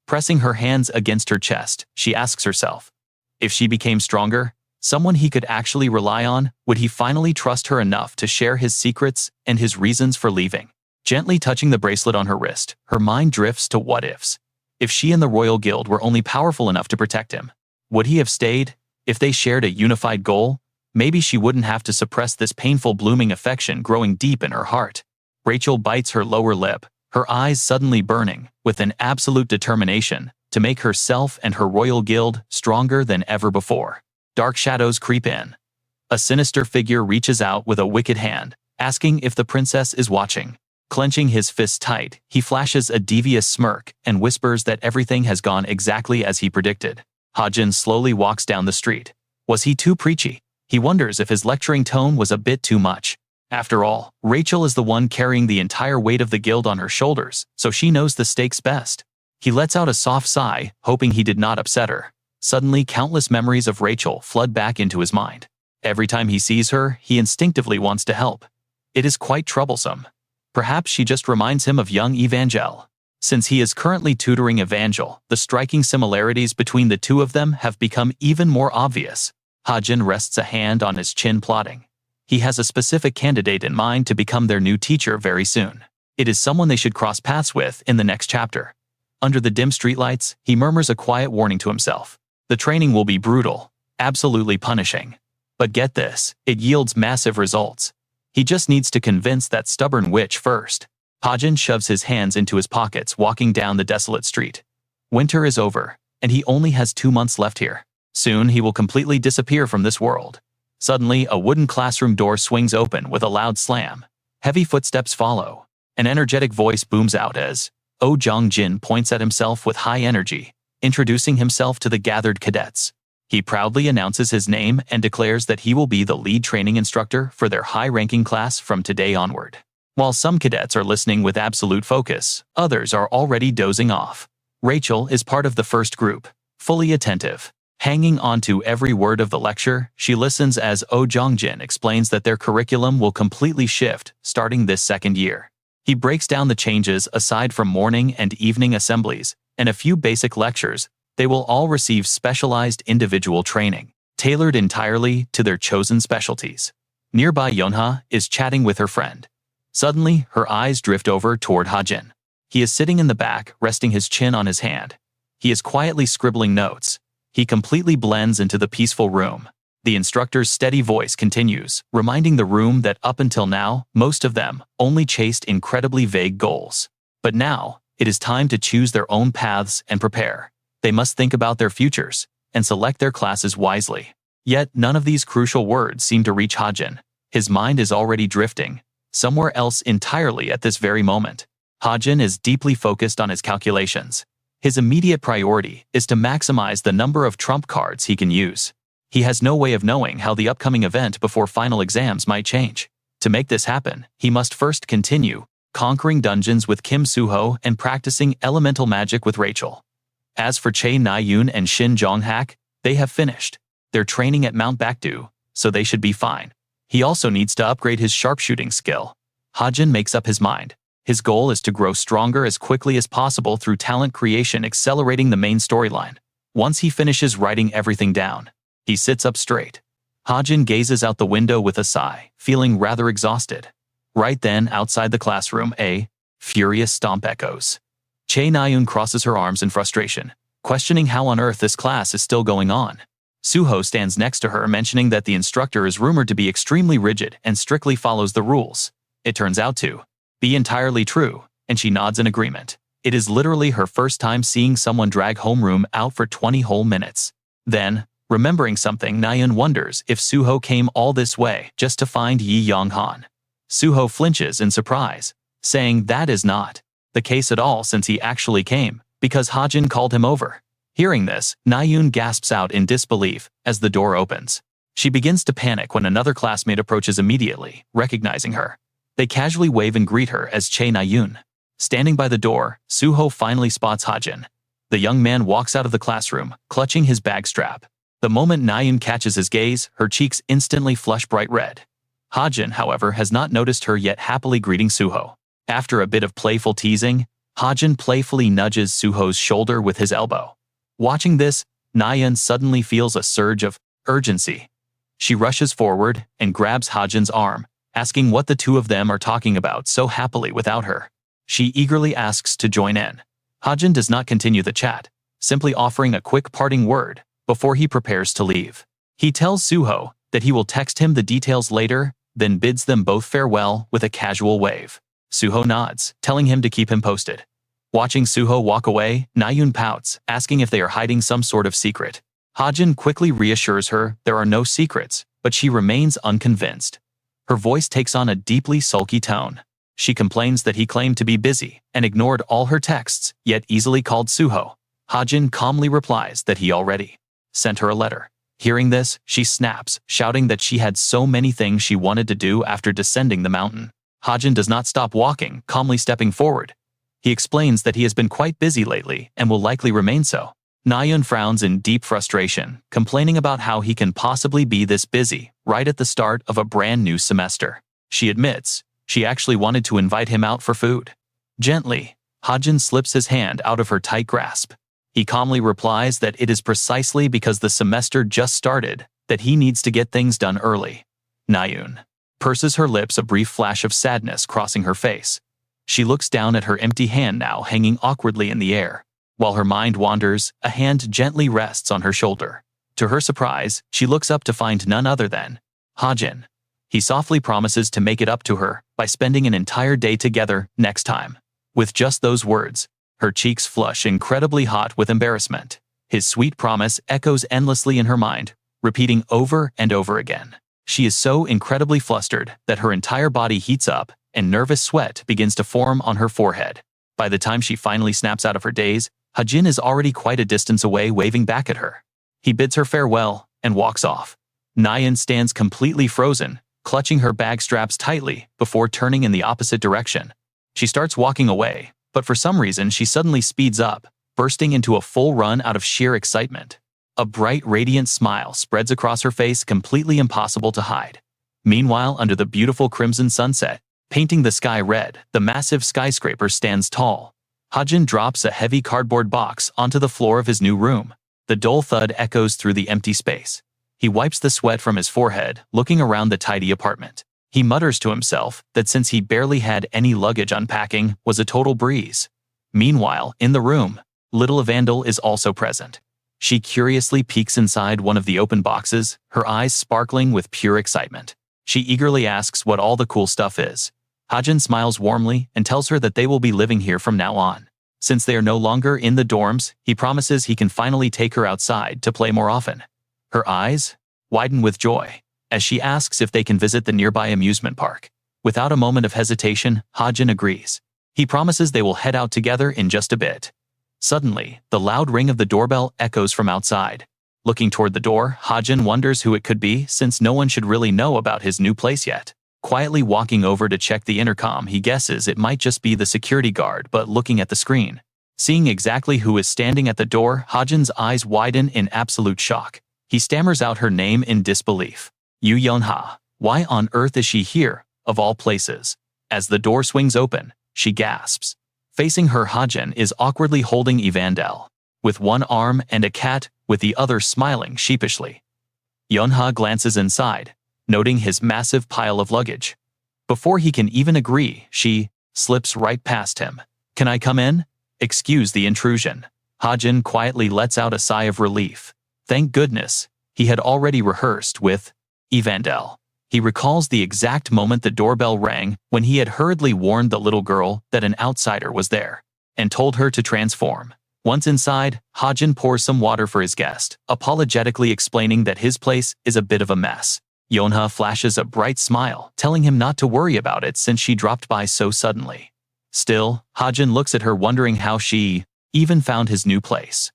Pressing her hands against her chest, she asks herself, if she became stronger, someone he could actually rely on, would he finally trust her enough to share his secrets and his reasons for leaving? Gently touching the bracelet on her wrist, her mind drifts to what-ifs. If she and the Royal Guild were only powerful enough to protect him, would he have stayed? If they shared a unified goal, maybe she wouldn't have to suppress this painful blooming affection growing deep in her heart. Rachel bites her lower lip, her eyes suddenly burning, with an absolute determination to make herself and her Royal Guild stronger than ever before. Dark shadows creep in. A sinister figure reaches out with a wicked hand, asking if the princess is watching. Clenching his fists tight, he flashes a devious smirk and whispers that everything has gone exactly as he predicted. Hajin slowly walks down the street. Was he too preachy? He wonders if his lecturing tone was a bit too much. After all, Rachel is the one carrying the entire weight of the guild on her shoulders, so she knows the stakes best. He lets out a soft sigh, hoping he did not upset her. Suddenly, countless memories of Rachel flood back into his mind. Every time he sees her, he instinctively wants to help. It is quite troublesome. Perhaps she just reminds him of young Evangel. Since he is currently tutoring Evangel, the striking similarities between the two of them have become even more obvious. Hajin rests a hand on his chin, plotting. He has a specific candidate in mind to become their new teacher very soon. It is someone they should cross paths with in the next chapter. Under the dim streetlights, he murmurs a quiet warning to himself. The training will be brutal, absolutely punishing. But get this, it yields massive results. He just needs to convince that stubborn witch first. Hajin shoves his hands into his pockets, walking down the desolate street. Winter is over, and he only has 2 months left here. Soon he will completely disappear from this world. Suddenly, a wooden classroom door swings open with a loud slam. Heavy footsteps follow. An energetic voice booms out as Oh Jong-jin points at himself with high energy, introducing himself to the gathered cadets. He proudly announces his name and declares that he will be the lead training instructor for their high-ranking class from today onward. While some cadets are listening with absolute focus, others are already dozing off. Rachel is part of the first group, fully attentive. Hanging on to every word of the lecture, she listens as Oh Jong-jin explains that their curriculum will completely shift starting this second year. He breaks down the changes. Aside from morning and evening assemblies and a few basic lectures, they will all receive specialized individual training, tailored entirely to their chosen specialties. Nearby, Yonha is chatting with her friend. Suddenly, her eyes drift over toward Hajin. He is sitting in the back, resting his chin on his hand. He is quietly scribbling notes. He completely blends into the peaceful room. The instructor's steady voice continues, reminding the room that up until now, most of them only chased incredibly vague goals. But now, it is time to choose their own paths and prepare. They must think about their futures and select their classes wisely. Yet, none of these crucial words seem to reach Hajin. His mind is already drifting somewhere else entirely at this very moment. Hajin is deeply focused on his calculations. His immediate priority is to maximize the number of trump cards he can use. He has no way of knowing how the upcoming event before final exams might change. To make this happen, he must first continue conquering dungeons with Kim Suho and practicing elemental magic with Rachel. As for Chae Na-yoon and Shin Jong-hak, they have finished their training at Mount Bakdu, so they should be fine. He also needs to upgrade his sharpshooting skill. Hajin makes up his mind. His goal is to grow stronger as quickly as possible through talent creation, accelerating the main storyline. Once he finishes writing everything down, he sits up straight. Hajin gazes out the window with a sigh, feeling rather exhausted. Right then, outside the classroom, a furious stomp echoes. Chae Na-eun crosses her arms in frustration, questioning how on earth this class is still going on. Suho stands next to her, mentioning that the instructor is rumored to be extremely rigid and strictly follows the rules. It turns out to be entirely true, and she nods in agreement. It is literally her first time seeing someone drag homeroom out for 20 whole minutes. Then, remembering something, Na-eun wonders if Suho came all this way just to find Yi Young-han. Suho flinches in surprise, saying that is not the case at all, since he actually came because Hajin called him over. Hearing this, Na-eun gasps out in disbelief as the door opens. She begins to panic when another classmate approaches immediately, recognizing her. They casually wave and greet her as Chae Na-eun. Standing by the door, Suho finally spots Hajin. The young man walks out of the classroom, clutching his bag strap. The moment Na-eun catches his gaze, her cheeks instantly flush bright red. Hajin, however, has not noticed her yet, happily greeting Suho. After a bit of playful teasing, Hajin playfully nudges Suho's shoulder with his elbow. Watching this, Na-eun suddenly feels a surge of urgency. She rushes forward and grabs Hajin's arm, asking what the two of them are talking about so happily without her. She eagerly asks to join in. Hajin does not continue the chat, simply offering a quick parting word before he prepares to leave. He tells Suho that he will text him the details later, then bids them both farewell with a casual wave. Suho nods, telling him to keep him posted. Watching Suho walk away, Na-eun pouts, asking if they are hiding some sort of secret. Hajin quickly reassures her there are no secrets, but she remains unconvinced. Her voice takes on a deeply sulky tone. She complains that he claimed to be busy and ignored all her texts, yet easily called Suho. Hajin calmly replies that he already sent her a letter. Hearing this, she snaps, shouting that she had so many things she wanted to do after descending the mountain. Hajin does not stop walking, calmly stepping forward. He explains that he has been quite busy lately and will likely remain so. Na-eun frowns in deep frustration, complaining about how he can possibly be this busy right at the start of a brand new semester. She admits she actually wanted to invite him out for food. Gently, Hajin slips his hand out of her tight grasp. He calmly replies that it is precisely because the semester just started that he needs to get things done early. Na-eun purses her lips, a brief flash of sadness crossing her face. She looks down at her empty hand now hanging awkwardly in the air. While her mind wanders, a hand gently rests on her shoulder. To her surprise, she looks up to find none other than Hajin. He softly promises to make it up to her by spending an entire day together next time. With just those words, her cheeks flush incredibly hot with embarrassment. His sweet promise echoes endlessly in her mind, repeating over and over again. She is so incredibly flustered that her entire body heats up and nervous sweat begins to form on her forehead. By the time she finally snaps out of her daze, Hajin is already quite a distance away, waving back at her. He bids her farewell and walks off. Na-eun stands completely frozen, clutching her bag straps tightly before turning in the opposite direction. She starts walking away, but for some reason she suddenly speeds up, bursting into a full run out of sheer excitement. A bright, radiant smile spreads across her face, completely impossible to hide. Meanwhile, under the beautiful crimson sunset, painting the sky red, the massive skyscraper stands tall. Hajin drops a heavy cardboard box onto the floor of his new room. The dull thud echoes through the empty space. He wipes the sweat from his forehead, looking around the tidy apartment. He mutters to himself that since he barely had any luggage, unpacking was a total breeze. Meanwhile, in the room, little Vandal is also present. She curiously peeks inside one of the open boxes, her eyes sparkling with pure excitement. She eagerly asks what all the cool stuff is. Hajin smiles warmly and tells her that they will be living here from now on. Since they are no longer in the dorms, he promises he can finally take her outside to play more often. Her eyes widen with joy as she asks if they can visit the nearby amusement park. Without a moment of hesitation, Hajin agrees. He promises they will head out together in just a bit. Suddenly, the loud ring of the doorbell echoes from outside. Looking toward the door, Hajin wonders who it could be, since no one should really know about his new place yet. Quietly walking over to check the intercom, he guesses it might just be the security guard, but looking at the screen, seeing exactly who is standing at the door, Hajin's eyes widen in absolute shock. He stammers out her name in disbelief. Yu Yeonha. Why on earth is she here, of all places? As the door swings open, she gasps. Facing her, Hajin is awkwardly holding Evandel, with one arm, and a cat, with the other smiling sheepishly. Yeonha glances inside, noting his massive pile of luggage. Before he can even agree, she slips right past him. "Can I come in?" "Excuse the intrusion." Hajin quietly lets out a sigh of relief. Thank goodness, he had already rehearsed with Evandel. He recalls the exact moment the doorbell rang when he had hurriedly warned the little girl that an outsider was there, and told her to transform. Once inside, Hajin pours some water for his guest, apologetically explaining that his place is a bit of a mess. Yonha flashes a bright smile, telling him not to worry about it since she dropped by so suddenly. Still, Hajin looks at her wondering how she even found his new place.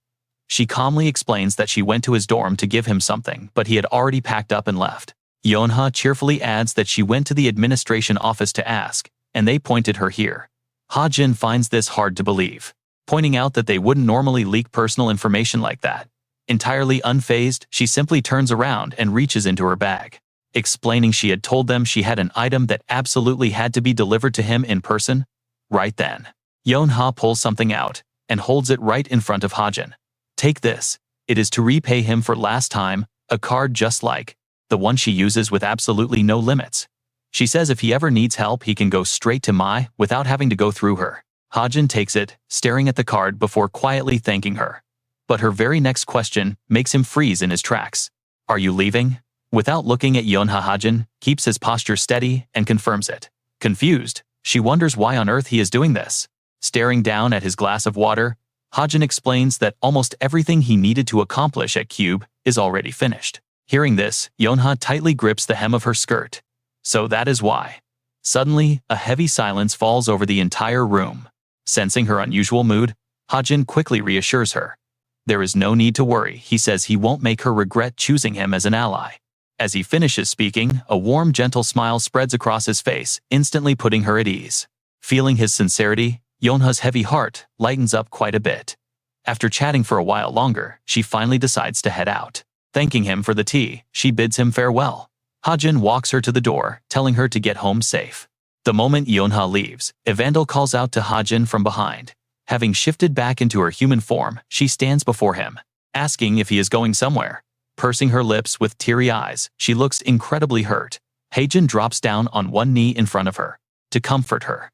She calmly explains that she went to his dorm to give him something, but he had already packed up and left. Yonha cheerfully adds that she went to the administration office to ask, and they pointed her here. Hajin finds this hard to believe, pointing out that they wouldn't normally leak personal information like that. Entirely unfazed, she simply turns around and reaches into her bag, explaining she had told them she had an item that absolutely had to be delivered to him in person. Right then, Yonha pulls something out and holds it right in front of Hajin. "Take this. It is to repay him for last time," a card just like the one she uses with absolutely no limits. She says if he ever needs help he can go straight to Mai without having to go through her. Hajin takes it, staring at the card before quietly thanking her. But her very next question makes him freeze in his tracks. "Are you leaving?" Without looking at Yonha, Hajin keeps his posture steady and confirms it. Confused, she wonders why on earth he is doing this. Staring down at his glass of water, Hajin explains that almost everything he needed to accomplish at Cube is already finished. Hearing this, Yonha tightly grips the hem of her skirt. So that is why. Suddenly, a heavy silence falls over the entire room. Sensing her unusual mood, Hajin quickly reassures her. There is no need to worry, he says he won't make her regret choosing him as an ally. As he finishes speaking, a warm, gentle smile spreads across his face, instantly putting her at ease. Feeling his sincerity, Yonha's heavy heart lightens up quite a bit. After chatting for a while longer, she finally decides to head out. Thanking him for the tea, she bids him farewell. Hajin walks her to the door, telling her to get home safe. The moment Yonha leaves, Evandel calls out to Hajin from behind. Having shifted back into her human form, she stands before him, asking if he is going somewhere. Pursing her lips with teary eyes, she looks incredibly hurt. Hajin drops down on one knee in front of her, to comfort her.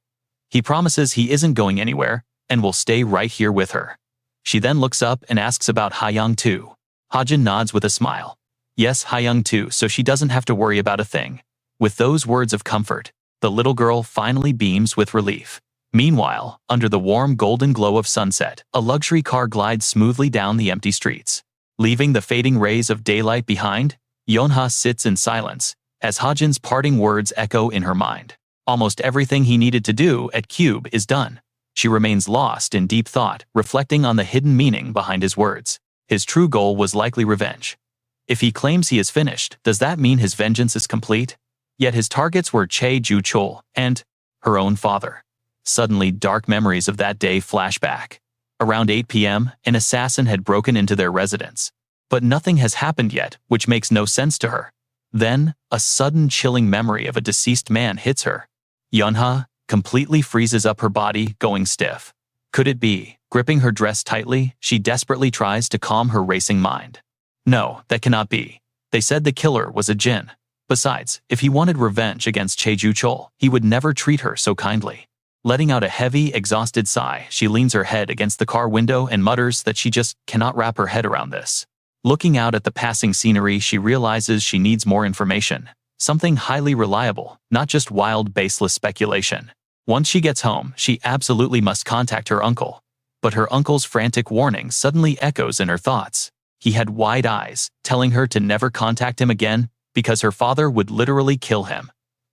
He promises he isn't going anywhere, and will stay right here with her. She then looks up and asks about Hayoung too. Hajin nods with a smile. Yes, Hayoung too, so she doesn't have to worry about a thing. With those words of comfort, the little girl finally beams with relief. Meanwhile, under the warm golden glow of sunset, a luxury car glides smoothly down the empty streets. Leaving the fading rays of daylight behind, Yonha sits in silence, as Hajin's parting words echo in her mind. Almost everything he needed to do at Cube is done. She remains lost in deep thought, reflecting on the hidden meaning behind his words. His true goal was likely revenge. If he claims he is finished, does that mean his vengeance is complete? Yet his targets were Che Ju-chul and her own father. Suddenly, dark memories of that day flash back. Around 8 p.m., an assassin had broken into their residence. But nothing has happened yet, which makes no sense to her. Then, a sudden chilling memory of a deceased man hits her. Yonha completely freezes up her body, going stiff. Could it be? Gripping her dress tightly, she desperately tries to calm her racing mind. No, that cannot be. They said the killer was a jinn. Besides, if he wanted revenge against Che Ju-chul, he would never treat her so kindly. Letting out a heavy, exhausted sigh, she leans her head against the car window and mutters that she just cannot wrap her head around this. Looking out at the passing scenery, she realizes she needs more information. Something highly reliable, not just wild, baseless speculation. Once she gets home, she absolutely must contact her uncle. But her uncle's frantic warning suddenly echoes in her thoughts. He had wide eyes, telling her to never contact him again because her father would literally kill him.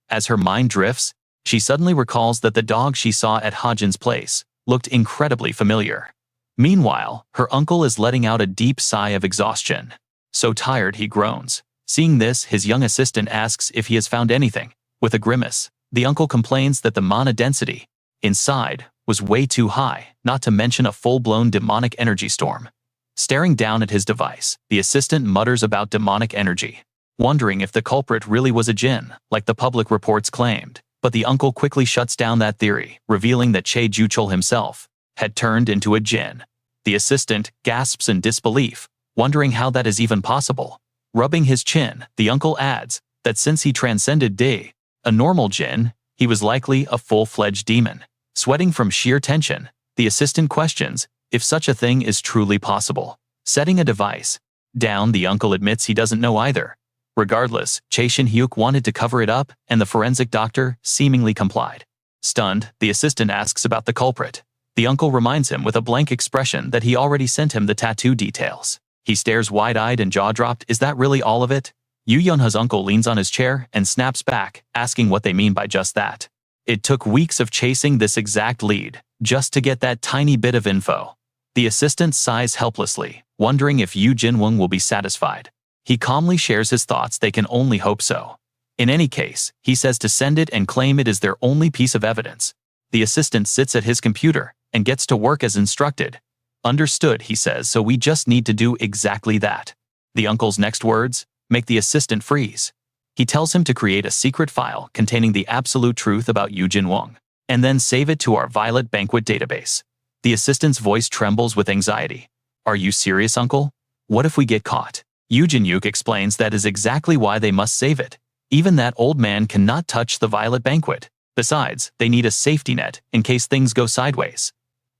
As her mind drifts, she suddenly recalls that the dog she saw at Hajin's place looked incredibly familiar. Meanwhile, her uncle is letting out a deep sigh of exhaustion. So tired he groans. Seeing this, his young assistant asks if he has found anything. With a grimace, the uncle complains that the mana density inside was way too high, not to mention a full-blown demonic energy storm. Staring down at his device, the assistant mutters about demonic energy, wondering if the culprit really was a jinn, like the public reports claimed. But the uncle quickly shuts down that theory, revealing that Che Ju-chul himself had turned into a jinn. The assistant gasps in disbelief, wondering how that is even possible. Rubbing his chin, the uncle adds that since he transcended Day, A normal Jin, he was likely a full-fledged demon. Sweating from sheer tension, the assistant questions if such a thing is truly possible. Setting a device down, the uncle admits he doesn't know either. Regardless, Chae Shin-hyuk wanted to cover it up, and the forensic doctor seemingly complied. Stunned, the assistant asks about the culprit. The uncle reminds him with a blank expression that he already sent him the tattoo details. He stares wide-eyed and jaw-dropped. Is that really all of it? Yoo Yeonha's uncle leans on his chair and snaps back, asking what they mean by just that. It took weeks of chasing this exact lead, just to get that tiny bit of info. The assistant sighs helplessly, wondering if Yoo Jin-woong will be satisfied. He calmly shares his thoughts. They can only hope so. In any case, he says to send it and claim it is their only piece of evidence. The assistant sits at his computer and gets to work as instructed. Understood, he says, so we just need to do exactly that. The uncle's next words make the assistant freeze. He tells him to create a secret file containing the absolute truth about Yoo Jin-woong, and then save it to our Violet Banquet database. The assistant's voice trembles with anxiety. Are you serious, uncle? What if we get caught? Yoo Jin-hyuk explains that is exactly why they must save it. Even that old man cannot touch the Violet Banquet. Besides, they need a safety net in case things go sideways.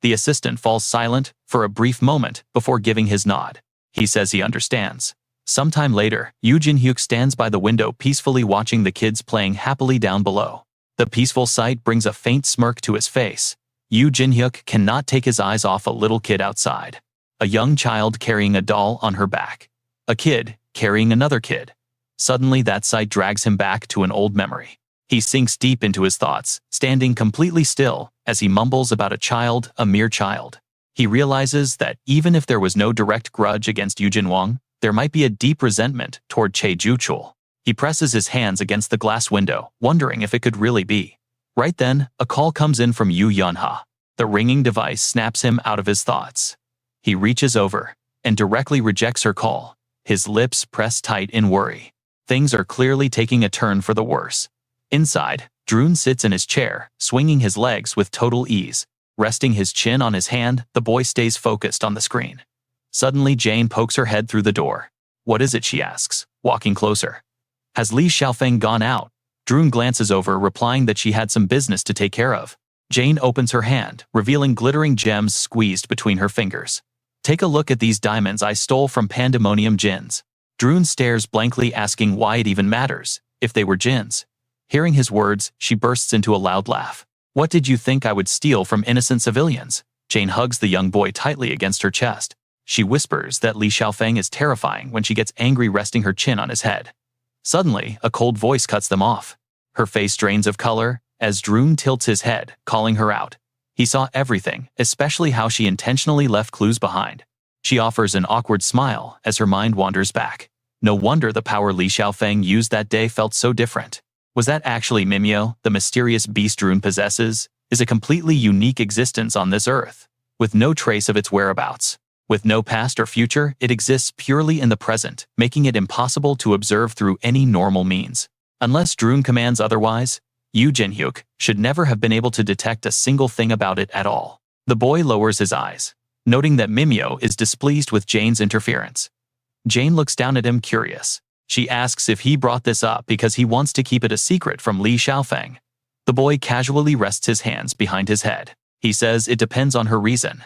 The assistant falls silent for a brief moment before giving his nod. He says he understands. Sometime later, Yoo Jin-hyuk stands by the window peacefully watching the kids playing happily down below. The peaceful sight brings a faint smirk to his face. Yoo Jin-hyuk cannot take his eyes off a little kid outside. A young child carrying a doll on her back. A kid carrying another kid. Suddenly that sight drags him back to an old memory. He sinks deep into his thoughts, standing completely still as he mumbles about a child, a mere child. He realizes that even if there was no direct grudge against Yoo Jin-woong, there might be a deep resentment toward Chae Ju-chul. He presses his hands against the glass window, wondering if it could really be. Right then, a call comes in from Yoo Yeonha. The ringing device snaps him out of his thoughts. He reaches over and directly rejects her call, his lips pressed tight in worry. Things are clearly taking a turn for the worse. Inside, Droon sits in his chair, swinging his legs with total ease. Resting his chin on his hand, the boy stays focused on the screen. Suddenly, Jane pokes her head through the door. What is it, she asks, walking closer. Has Li Xiaofeng gone out? Droon glances over, replying that she had some business to take care of. Jane opens her hand, revealing glittering gems squeezed between her fingers. Take a look at these diamonds I stole from Pandemonium Jinns. Droon stares blankly, asking why it even matters, if they were Jinns. Hearing his words, she bursts into a loud laugh. What did you think I would steal from innocent civilians? Jane hugs the young boy tightly against her chest. She whispers that Li Xiaofeng is terrifying when she gets angry, resting her chin on his head. Suddenly, a cold voice cuts them off. Her face drains of color as Droon tilts his head, calling her out. He saw everything, especially how she intentionally left clues behind. She offers an awkward smile as her mind wanders back. No wonder the power Li Xiaofeng used that day felt so different. Was that actually Mimeo, the mysterious beast Droon possesses? Is a completely unique existence on this earth, with no trace of its whereabouts. With no past or future, it exists purely in the present, making it impossible to observe through any normal means. Unless Droon commands otherwise, Yoo Jin-hyuk should never have been able to detect a single thing about it at all. The boy lowers his eyes, noting that Mimeo is displeased with Jane's interference. Jane looks down at him, curious. She asks if he brought this up because he wants to keep it a secret from Li Xiaofeng. The boy casually rests his hands behind his head. He says it depends on her reason.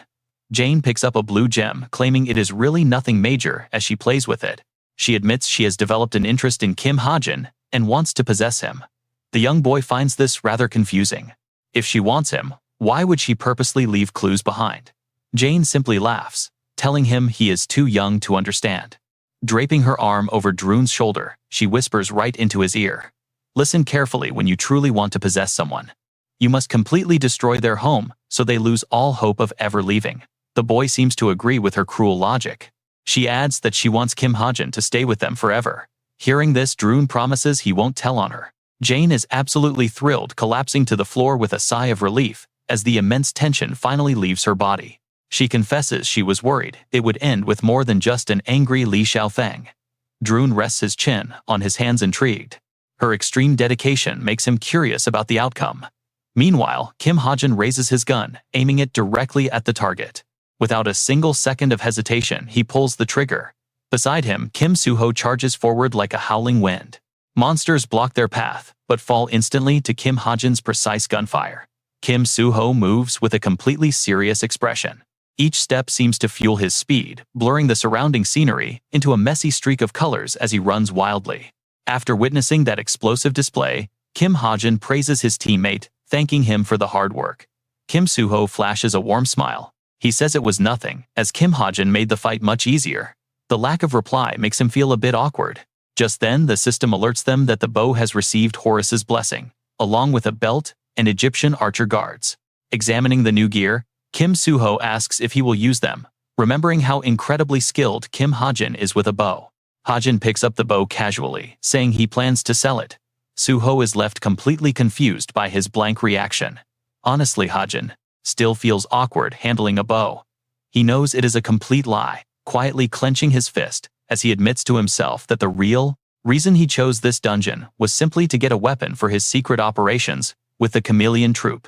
Jane picks up a blue gem, claiming it is really nothing major as she plays with it. She admits she has developed an interest in Kim Hajin and wants to possess him. The young boy finds this rather confusing. If she wants him, why would she purposely leave clues behind? Jane simply laughs, telling him he is too young to understand. Draping her arm over Droon's shoulder, she whispers right into his ear. Listen carefully when you truly want to possess someone. You must completely destroy their home so they lose all hope of ever leaving. The boy seems to agree with her cruel logic. She adds that she wants Kim Hajin to stay with them forever. Hearing this, Droon promises he won't tell on her. Jane is absolutely thrilled, collapsing to the floor with a sigh of relief as the immense tension finally leaves her body. She confesses she was worried it would end with more than just an angry Li Xiaofeng. Droon rests his chin on his hands, intrigued. Her extreme dedication makes him curious about the outcome. Meanwhile, Kim Hajin raises his gun, aiming it directly at the target. Without a single second of hesitation, he pulls the trigger. Beside him, Kim Suho charges forward like a howling wind. Monsters block their path, but fall instantly to Kim Hajin's precise gunfire. Kim Soo-ho moves with a completely serious expression. Each step seems to fuel his speed, blurring the surrounding scenery into a messy streak of colors as he runs wildly. After witnessing that explosive display, Kim Hajin praises his teammate, thanking him for the hard work. Kim Soo-ho flashes a warm smile. He says it was nothing, as Kim Hajin made the fight much easier. The lack of reply makes him feel a bit awkward. Just then, the system alerts them that the bow has received Horus's blessing, along with a belt and Egyptian archer guards. Examining the new gear, Kim Soo-ho asks if he will use them, remembering how incredibly skilled Kim Hajin is with a bow. Hajin picks up the bow casually, saying he plans to sell it. Soo-ho is left completely confused by his blank reaction. Honestly, Hajin still feels awkward handling a bow. He knows it is a complete lie, quietly clenching his fist as he admits to himself that the real reason he chose this dungeon was simply to get a weapon for his secret operations with the Chameleon Troop.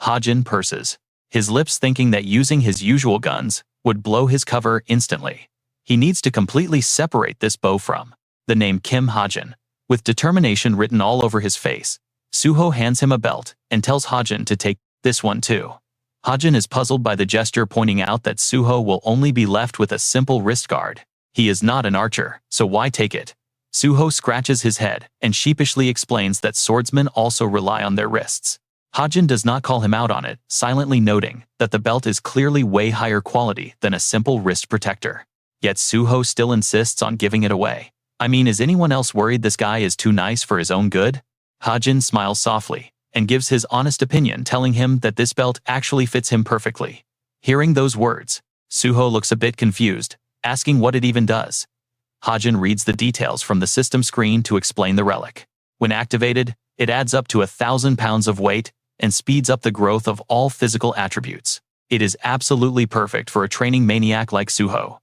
Hajin purses his lips, thinking that using his usual guns would blow his cover instantly. He needs to completely separate this bow from the name Kim Hajin. With determination written all over his face, Soo-ho hands him a belt and tells Hajin to take this one too. Hajin is puzzled by the gesture, pointing out that Soo-ho will only be left with a simple wrist guard. He is not an archer, so why take it? Soo-ho scratches his head and sheepishly explains that swordsmen also rely on their wrists. Hajin does not call him out on it, silently noting that the belt is clearly way higher quality than a simple wrist protector. Yet Soo-ho still insists on giving it away. I mean, is anyone else worried this guy is too nice for his own good? Hajin smiles softly and gives his honest opinion, telling him that this belt actually fits him perfectly. Hearing those words, Soo-ho looks a bit confused, asking what it even does. Hajin reads the details from the system screen to explain the relic. When activated, it adds up to 1,000 pounds of weight and speeds up the growth of all physical attributes. It is absolutely perfect for a training maniac like Soo-ho.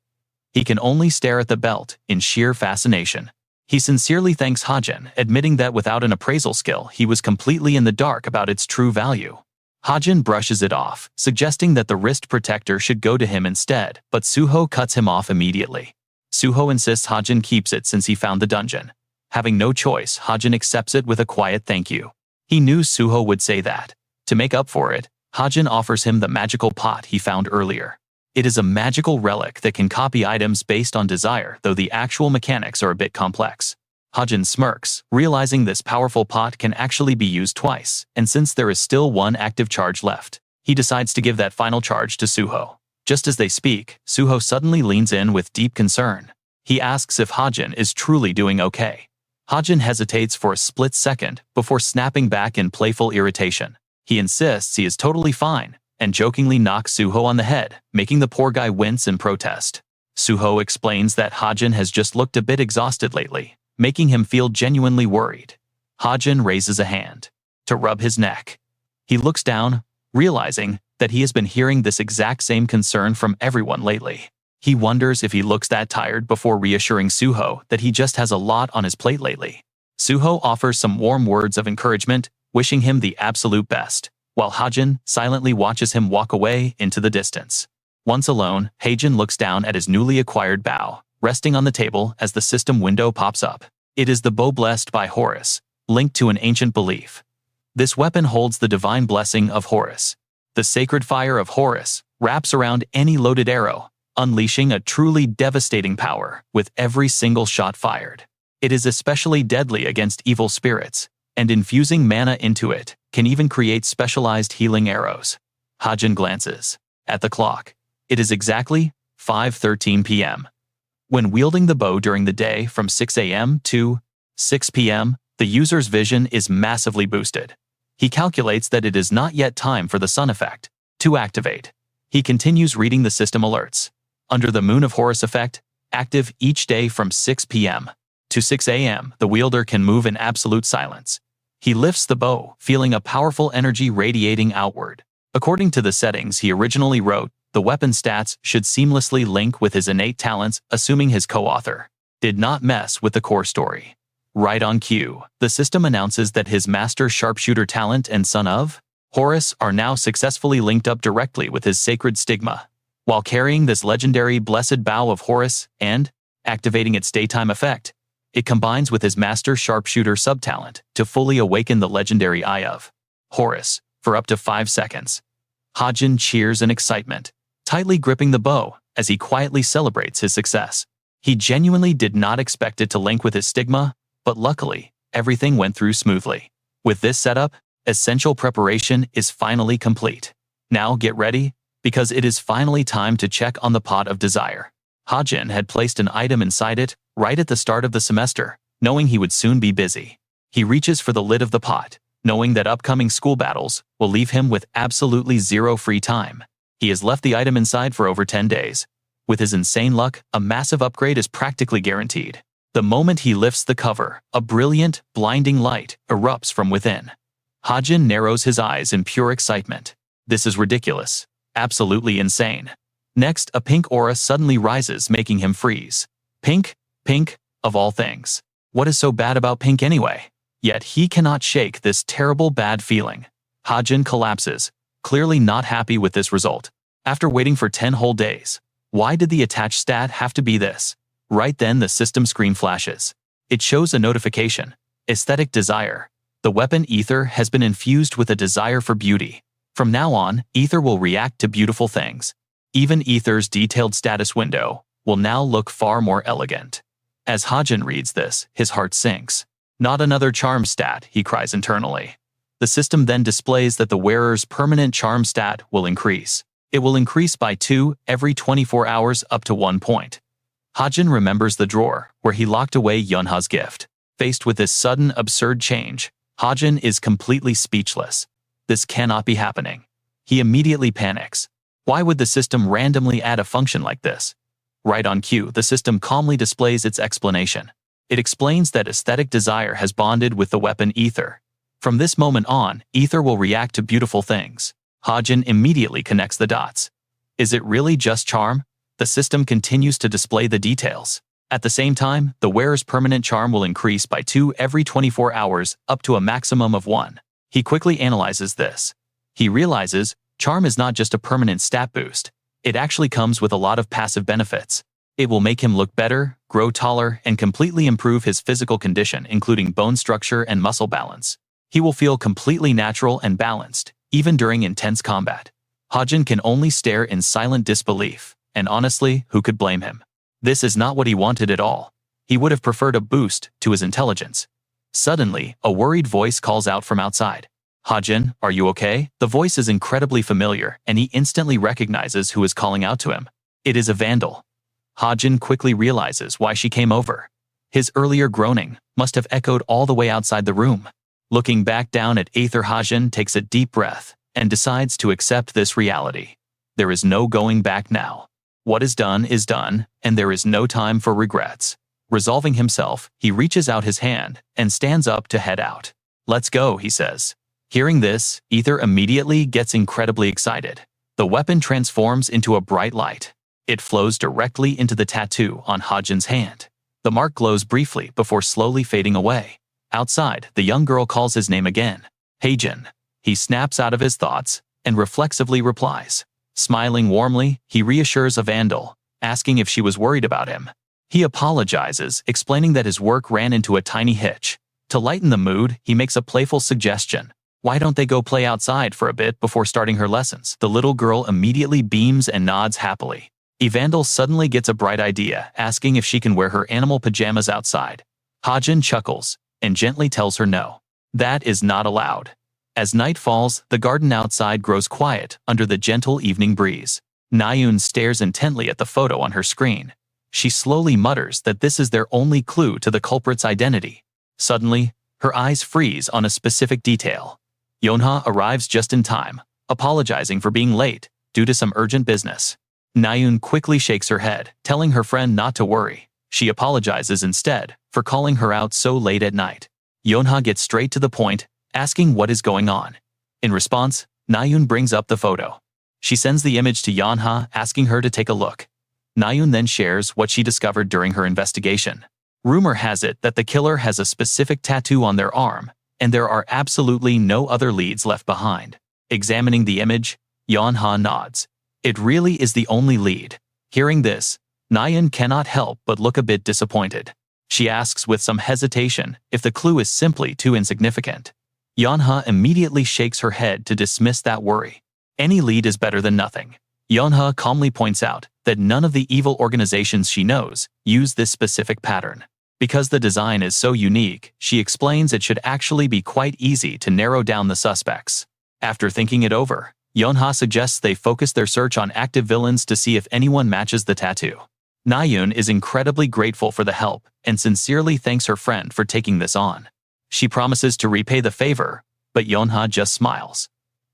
He can only stare at the belt in sheer fascination. He sincerely thanks Hajin, admitting that without an appraisal skill, he was completely in the dark about its true value. Hajin brushes it off, suggesting that the wrist protector should go to him instead, but Soo-ho cuts him off immediately. Soo-ho insists Hajin keeps it since he found the dungeon. Having no choice, Hajin accepts it with a quiet thank you. He knew Soo-ho would say that. To make up for it, Hajin offers him the magical pot he found earlier. It is a magical relic that can copy items based on desire, though the actual mechanics are a bit complex. Hajin smirks, realizing this powerful pot can actually be used twice, and since there is still one active charge left, he decides to give that final charge to Soo-ho. Just as they speak, Soo-ho suddenly leans in with deep concern. He asks if Hajin is truly doing okay. Hajin hesitates for a split second before snapping back in playful irritation. He insists he is totally fine, and jokingly knocks Soo-ho on the head, making the poor guy wince in protest. Soo-ho explains that Hajin has just looked a bit exhausted lately, making him feel genuinely worried. Hajin raises a hand to rub his neck. He looks down, realizing that he has been hearing this exact same concern from everyone lately. He wonders if he looks that tired before reassuring Soo-ho that he just has a lot on his plate lately. Soo-ho offers some warm words of encouragement, wishing him the absolute best, while Hajin silently watches him walk away into the distance. Once alone, Hajin looks down at his newly acquired bow, resting on the table as the system window pops up. It is the bow blessed by Horus, linked to an ancient belief. This weapon holds the divine blessing of Horus. The sacred fire of Horus wraps around any loaded arrow, unleashing a truly devastating power with every single shot fired. It is especially deadly against evil spirits, and infusing mana into it can even create specialized healing arrows. Hajin glances at the clock. It is exactly 5:13 p.m. When wielding the bow during the day from 6 a.m. to 6 p.m., the user's vision is massively boosted. He calculates that it is not yet time for the sun effect to activate. He continues reading the system alerts. Under the Moon of Horus effect, active each day from 6 p.m. to 6 a.m., the wielder can move in absolute silence. He lifts the bow, feeling a powerful energy radiating outward. According to the settings he originally wrote, the weapon stats should seamlessly link with his innate talents, assuming his co-author did not mess with the core story. Right on cue, the system announces that his master sharpshooter talent and son of Horus are now successfully linked up directly with his sacred stigma. While carrying this legendary blessed bow of Horus and activating its daytime effect, It combines with his master sharpshooter subtalent to fully awaken the legendary eye of Horus for up to 5 seconds. Hajin cheers in excitement, tightly gripping the bow as he quietly celebrates his success. He genuinely did not expect it to link with his stigma, but luckily, everything went through smoothly. With this setup, essential preparation is finally complete. Now get ready, because it is finally time to check on the pot of desire. Hajin had placed an item inside it right at the start of the semester, knowing he would soon be busy. He reaches for the lid of the pot, knowing that upcoming school battles will leave him with absolutely zero free time. He has left the item inside for over 10 days. With his insane luck, a massive upgrade is practically guaranteed. The moment he lifts the cover, a brilliant, blinding light erupts from within. Hajin narrows his eyes in pure excitement. This is ridiculous. Absolutely insane. Next, a pink aura suddenly rises, making him freeze. Pink? Pink, of all things. What is so bad about pink anyway? Yet he cannot shake this terrible bad feeling. Hajin collapses, clearly not happy with this result. After waiting for 10 whole days, why did the attached stat have to be this? Right then the system screen flashes. It shows a notification. Aesthetic desire. The weapon Ether has been infused with a desire for beauty. From now on, Ether will react to beautiful things. Even Ether's detailed status window will now look far more elegant. As Hajin reads this, his heart sinks. Not another charm stat, he cries internally. The system then displays that the wearer's permanent charm stat will increase. It will increase by 2 every 24 hours up to 1 point. Hajin remembers the drawer where he locked away Yunha's gift. Faced with this sudden, absurd change, Hajin is completely speechless. This cannot be happening. He immediately panics. Why would the system randomly add a function like this? Right on cue, the system calmly displays its explanation. It explains that aesthetic desire has bonded with the weapon Ether. From this moment on, Ether will react to beautiful things. Hajin immediately connects the dots. Is it really just charm? The system continues to display the details. At the same time, the wearer's permanent charm will increase by 2 every 24 hours up to a maximum of 1. He quickly analyzes this. He realizes charm is not just a permanent stat boost. It actually comes with a lot of passive benefits. It will make him look better, grow taller, and completely improve his physical condition, including bone structure and muscle balance. He will feel completely natural and balanced, even during intense combat. Hajin can only stare in silent disbelief, and honestly, who could blame him? This is not what he wanted at all. He would have preferred a boost to his intelligence. Suddenly, a worried voice calls out from outside. Hajin, are you okay? The voice is incredibly familiar, and he instantly recognizes who is calling out to him. It is a vandal. Hajin quickly realizes why she came over. His earlier groaning must have echoed all the way outside the room. Looking back down at Aether, Hajin takes a deep breath and decides to accept this reality. There is no going back now. What is done, and there is no time for regrets. Resolving himself, he reaches out his hand and stands up to head out. Let's go, he says. Hearing this, Ether immediately gets incredibly excited. The weapon transforms into a bright light. It flows directly into the tattoo on Hajin's hand. The mark glows briefly before slowly fading away. Outside, the young girl calls his name again. Hajin. He snaps out of his thoughts and reflexively replies. Smiling warmly, he reassures a vandal, asking if she was worried about him. He apologizes, explaining that his work ran into a tiny hitch. To lighten the mood, he makes a playful suggestion. Why don't they go play outside for a bit before starting her lessons? The little girl immediately beams and nods happily. Evandel suddenly gets a bright idea, asking if she can wear her animal pajamas outside. Hajin chuckles and gently tells her no. That is not allowed. As night falls, the garden outside grows quiet under the gentle evening breeze. Nayun stares intently at the photo on her screen. She slowly mutters that this is their only clue to the culprit's identity. Suddenly, her eyes freeze on a specific detail. Yonha arrives just in time, apologizing for being late due to some urgent business. Nayun quickly shakes her head, telling her friend not to worry. She apologizes instead for calling her out so late at night. Yonha gets straight to the point, asking what is going on. In response, Nayun brings up the photo. She sends the image to Yonha, asking her to take a look. Nayun then shares what she discovered during her investigation. Rumor has it that the killer has a specific tattoo on their arm, and there are absolutely no other leads left behind. Examining the image, Yonha nods. It really is the only lead. Hearing this, Nayun cannot help but look a bit disappointed. She asks with some hesitation if the clue is simply too insignificant. Yeonha immediately shakes her head to dismiss that worry. Any lead is better than nothing. Yeonha calmly points out that none of the evil organizations she knows use this specific pattern. Because the design is so unique, she explains it should actually be quite easy to narrow down the suspects. After thinking it over, Yeonha suggests they focus their search on active villains to see if anyone matches the tattoo. Naeun is incredibly grateful for the help and sincerely thanks her friend for taking this on. She promises to repay the favor, but Yeonha just smiles.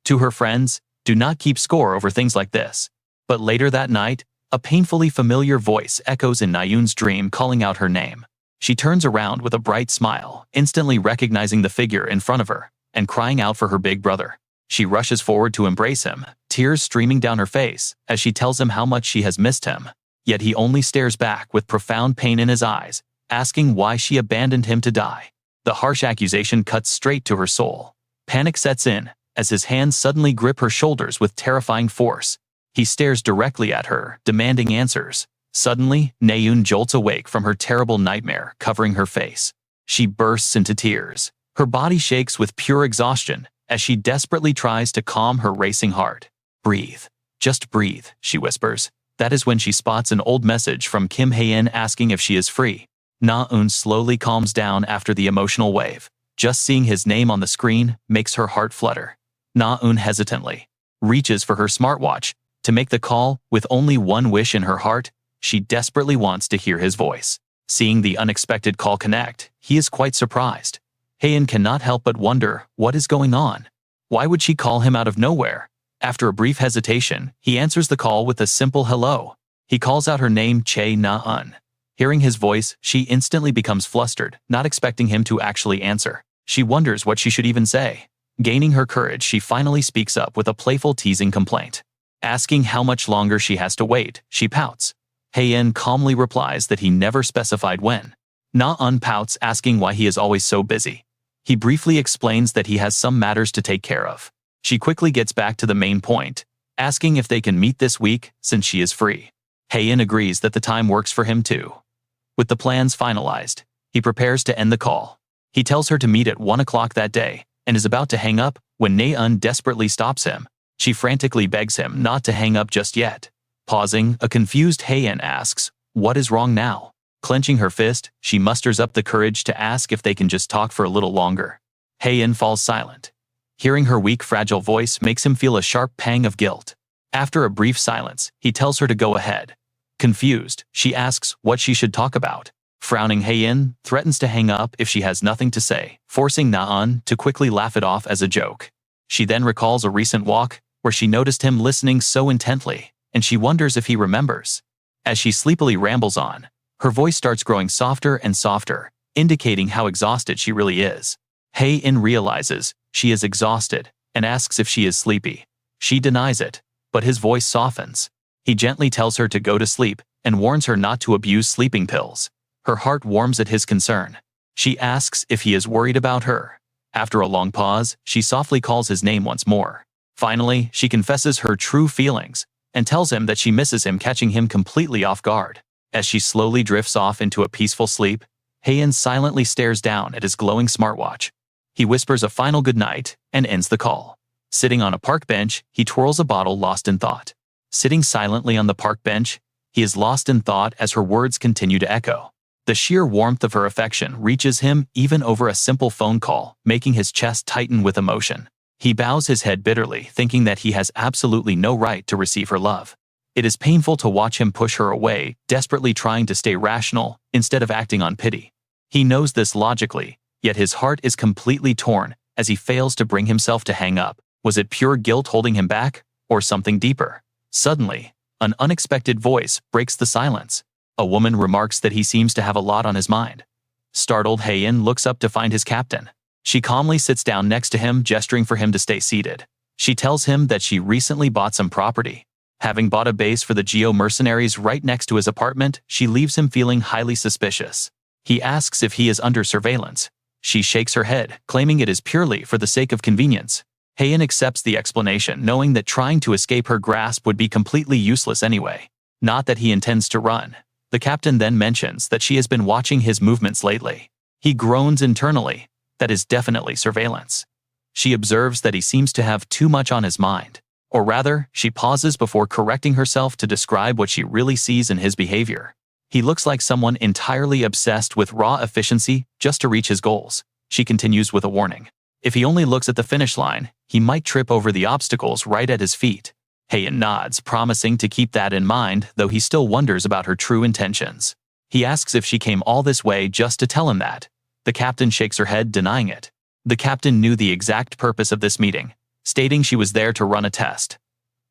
To her friends, do not keep score over things like this. But later that night, a painfully familiar voice echoes in Naeun's dream calling out her name. She turns around with a bright smile, instantly recognizing the figure in front of her, and crying out for her big brother. She rushes forward to embrace him, tears streaming down her face as she tells him how much she has missed him. Yet he only stares back with profound pain in his eyes, asking why she abandoned him to die. The harsh accusation cuts straight to her soul. Panic sets in, as his hands suddenly grip her shoulders with terrifying force. He stares directly at her, demanding answers. Suddenly, Naeun jolts awake from her terrible nightmare, covering her face. She bursts into tears. Her body shakes with pure exhaustion, as she desperately tries to calm her racing heart. "Breathe. Just breathe," she whispers. That is when she spots an old message from Kim Hajin asking if she is free. Naeun slowly calms down after the emotional wave. Just seeing his name on the screen makes her heart flutter. Naeun hesitantly reaches for her smartwatch to make the call. With only one wish in her heart, she desperately wants to hear his voice. Seeing the unexpected call connect, he is quite surprised. Hajin cannot help but wonder what is going on. Why would she call him out of nowhere? After a brief hesitation, he answers the call with a simple hello. He calls out her name, Che Na-un. Hearing his voice, she instantly becomes flustered, not expecting him to actually answer. She wonders what she should even say. Gaining her courage, she finally speaks up with a playful teasing complaint. Asking how much longer she has to wait, she pouts. Hajin calmly replies that he never specified when. Na-un pouts, asking why he is always so busy. He briefly explains that he has some matters to take care of. She quickly gets back to the main point, asking if they can meet this week since she is free. Hajin agrees that the time works for him too. With the plans finalized, he prepares to end the call. He tells her to meet at 1 o'clock that day and is about to hang up when Na-un desperately stops him. She frantically begs him not to hang up just yet. Pausing, a confused Hajin asks, "What is wrong now?" Clenching her fist, she musters up the courage to ask if they can just talk for a little longer. Hajin falls silent. Hearing her weak, fragile voice makes him feel a sharp pang of guilt. After a brief silence, he tells her to go ahead. Confused, she asks what she should talk about. Frowning, Hajin threatens to hang up if she has nothing to say, forcing Na-un to quickly laugh it off as a joke. She then recalls a recent walk where she noticed him listening so intently, and she wonders if he remembers. As she sleepily rambles on, her voice starts growing softer and softer, indicating how exhausted she really is. Hajin realizes she is exhausted and asks if she is sleepy. She denies it, but his voice softens. He gently tells her to go to sleep and warns her not to abuse sleeping pills. Her heart warms at his concern. She asks if he is worried about her. After a long pause, she softly calls his name once more. Finally, she confesses her true feelings and tells him that she misses him, catching him completely off guard. As she slowly drifts off into a peaceful sleep, Hajin silently stares down at his glowing smartwatch. He whispers a final goodnight and ends the call. Sitting on a park bench, he twirls a bottle, lost in thought. Sitting silently on the park bench, he is lost in thought as her words continue to echo. The sheer warmth of her affection reaches him even over a simple phone call, making his chest tighten with emotion. He bows his head bitterly, thinking that he has absolutely no right to receive her love. It is painful to watch him push her away, desperately trying to stay rational instead of acting on pity. He knows this logically, yet his heart is completely torn as he fails to bring himself to hang up. Was it pure guilt holding him back, or something deeper? Suddenly, an unexpected voice breaks the silence. A woman remarks that he seems to have a lot on his mind. Startled, Hajin looks up to find his captain. She calmly sits down next to him, gesturing for him to stay seated. She tells him that she recently bought some property. Having bought a base for the Geo mercenaries right next to his apartment, she leaves him feeling highly suspicious. He asks if he is under surveillance. She shakes her head, claiming it is purely for the sake of convenience. Hajin accepts the explanation, knowing that trying to escape her grasp would be completely useless anyway. Not that he intends to run. The captain then mentions that she has been watching his movements lately. He groans internally. That is definitely surveillance. She observes that he seems to have too much on his mind. Or rather, she pauses before correcting herself to describe what she really sees in his behavior. He looks like someone entirely obsessed with raw efficiency just to reach his goals. She continues with a warning. If he only looks at the finish line, he might trip over the obstacles right at his feet. Heian nods, promising to keep that in mind, though he still wonders about her true intentions. He asks if she came all this way just to tell him that. The captain shakes her head, denying it. The captain knew the exact purpose of this meeting, stating she was there to run a test.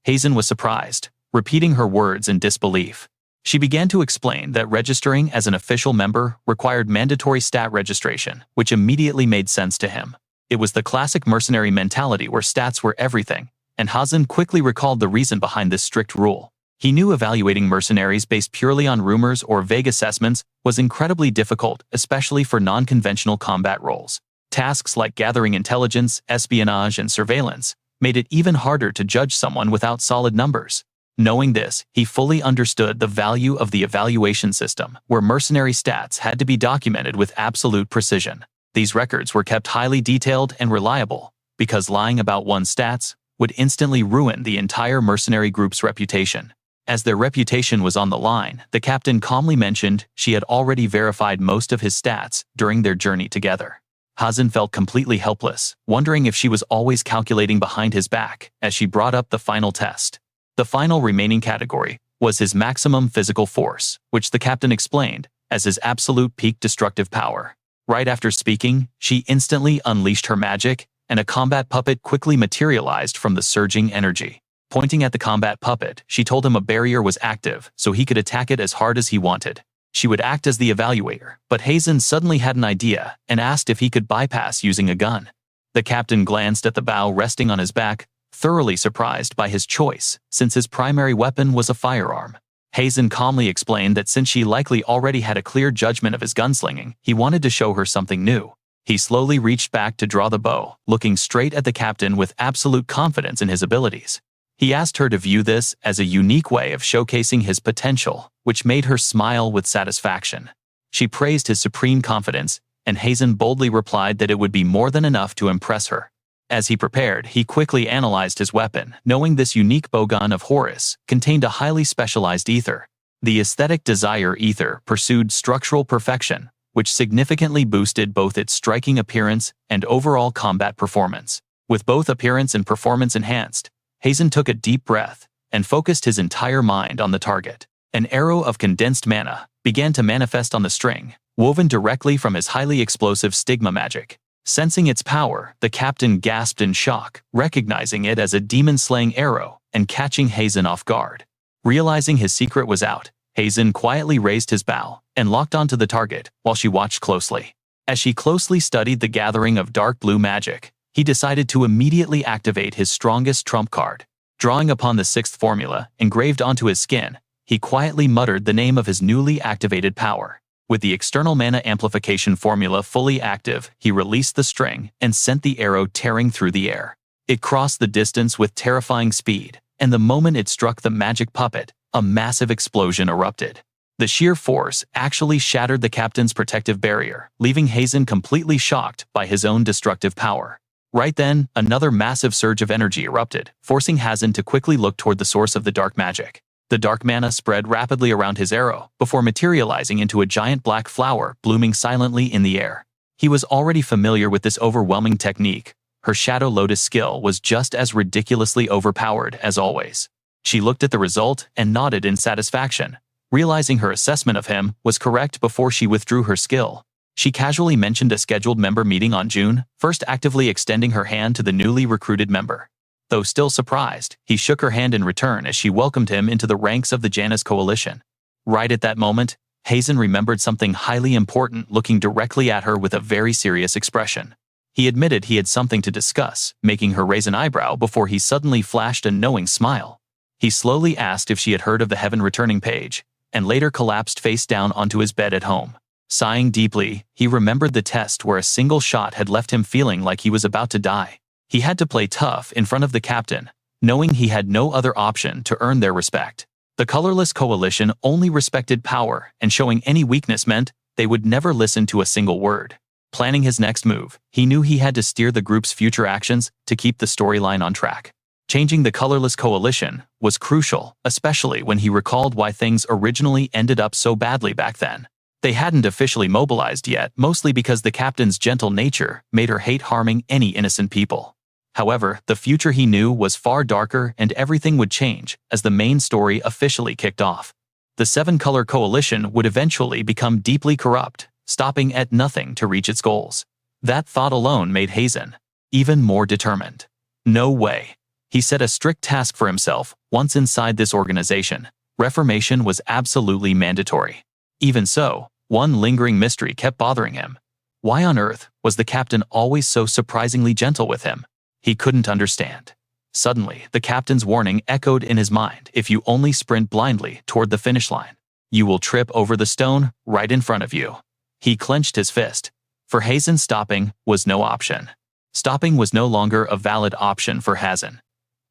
Hazen was surprised, repeating her words in disbelief. She began to explain that registering as an official member required mandatory stat registration, which immediately made sense to him. It was the classic mercenary mentality where stats were everything, and Hazen quickly recalled the reason behind this strict rule. He knew evaluating mercenaries based purely on rumors or vague assessments was incredibly difficult, especially for non-conventional combat roles. Tasks like gathering intelligence, espionage, and surveillance made it even harder to judge someone without solid numbers. Knowing this, he fully understood the value of the evaluation system, where mercenary stats had to be documented with absolute precision. These records were kept highly detailed and reliable, because lying about one's stats would instantly ruin the entire mercenary group's reputation. As their reputation was on the line, the captain calmly mentioned she had already verified most of his stats during their journey together. Hazen felt completely helpless, wondering if she was always calculating behind his back as she brought up the final test. The final remaining category was his maximum physical force, which the captain explained as his absolute peak destructive power. Right after speaking, she instantly unleashed her magic, and a combat puppet quickly materialized from the surging energy. Pointing at the combat puppet, she told him a barrier was active, so he could attack it as hard as he wanted. She would act as the evaluator, but Hazen suddenly had an idea and asked if he could bypass using a gun. The captain glanced at the bow resting on his back, thoroughly surprised by his choice, since his primary weapon was a firearm. Hazen calmly explained that since she likely already had a clear judgment of his gunslinging, he wanted to show her something new. He slowly reached back to draw the bow, looking straight at the captain with absolute confidence in his abilities. He asked her to view this as a unique way of showcasing his potential, which made her smile with satisfaction. She praised his supreme confidence, and Hazen boldly replied that it would be more than enough to impress her. As he prepared, he quickly analyzed his weapon, knowing this unique bowgun of Horus contained a highly specialized ether. The aesthetic desire ether pursued structural perfection, which significantly boosted both its striking appearance and overall combat performance. With both appearance and performance enhanced, Hazen took a deep breath and focused his entire mind on the target. An arrow of condensed mana began to manifest on the string, woven directly from his highly explosive stigma magic. Sensing its power, the captain gasped in shock, recognizing it as a demon-slaying arrow and catching Hazen off guard. Realizing his secret was out, Hazen quietly raised his bow and locked onto the target while she watched closely. As she closely studied the gathering of dark blue magic, he decided to immediately activate his strongest trump card. Drawing upon the sixth formula engraved onto his skin, he quietly muttered the name of his newly activated power. With the external mana amplification formula fully active, he released the string and sent the arrow tearing through the air. It crossed the distance with terrifying speed, and the moment it struck the magic puppet, a massive explosion erupted. The sheer force actually shattered the captain's protective barrier, leaving Hazen completely shocked by his own destructive power. Right then, another massive surge of energy erupted, forcing Hazen to quickly look toward the source of the dark magic. The dark mana spread rapidly around his arrow, before materializing into a giant black flower blooming silently in the air. He was already familiar with this overwhelming technique. Her Shadow Lotus skill was just as ridiculously overpowered as always. She looked at the result and nodded in satisfaction, realizing her assessment of him was correct before she withdrew her skill. She casually mentioned a scheduled member meeting on June 1st, actively extending her hand to the newly recruited member. Though still surprised, he shook her hand in return as she welcomed him into the ranks of the Janus coalition. Right at that moment, Hazen remembered something highly important, looking directly at her with a very serious expression. He admitted he had something to discuss, making her raise an eyebrow before he suddenly flashed a knowing smile. He slowly asked if she had heard of the Heaven Returning page, and later collapsed face down onto his bed at home. Sighing deeply, he remembered the test where a single shot had left him feeling like he was about to die. He had to play tough in front of the captain, knowing he had no other option to earn their respect. The colorless coalition only respected power, and showing any weakness meant they would never listen to a single word. Planning his next move, he knew he had to steer the group's future actions to keep the storyline on track. Changing the colorless coalition was crucial, especially when he recalled why things originally ended up so badly back then. They hadn't officially mobilized yet, mostly because the captain's gentle nature made her hate harming any innocent people. However, the future he knew was far darker, and everything would change as the main story officially kicked off. The seven-color coalition would eventually become deeply corrupt, stopping at nothing to reach its goals. That thought alone made Hajin even more determined. No way. He set a strict task for himself. Once inside this organization, reformation was absolutely mandatory. Even so, one lingering mystery kept bothering him. Why on earth was the captain always so surprisingly gentle with him? He couldn't understand. Suddenly, the captain's warning echoed in his mind: if you only sprint blindly toward the finish line, you will trip over the stone right in front of you. He clenched his fist. For Hajin, stopping was no option. Stopping was no longer a valid option for Hajin.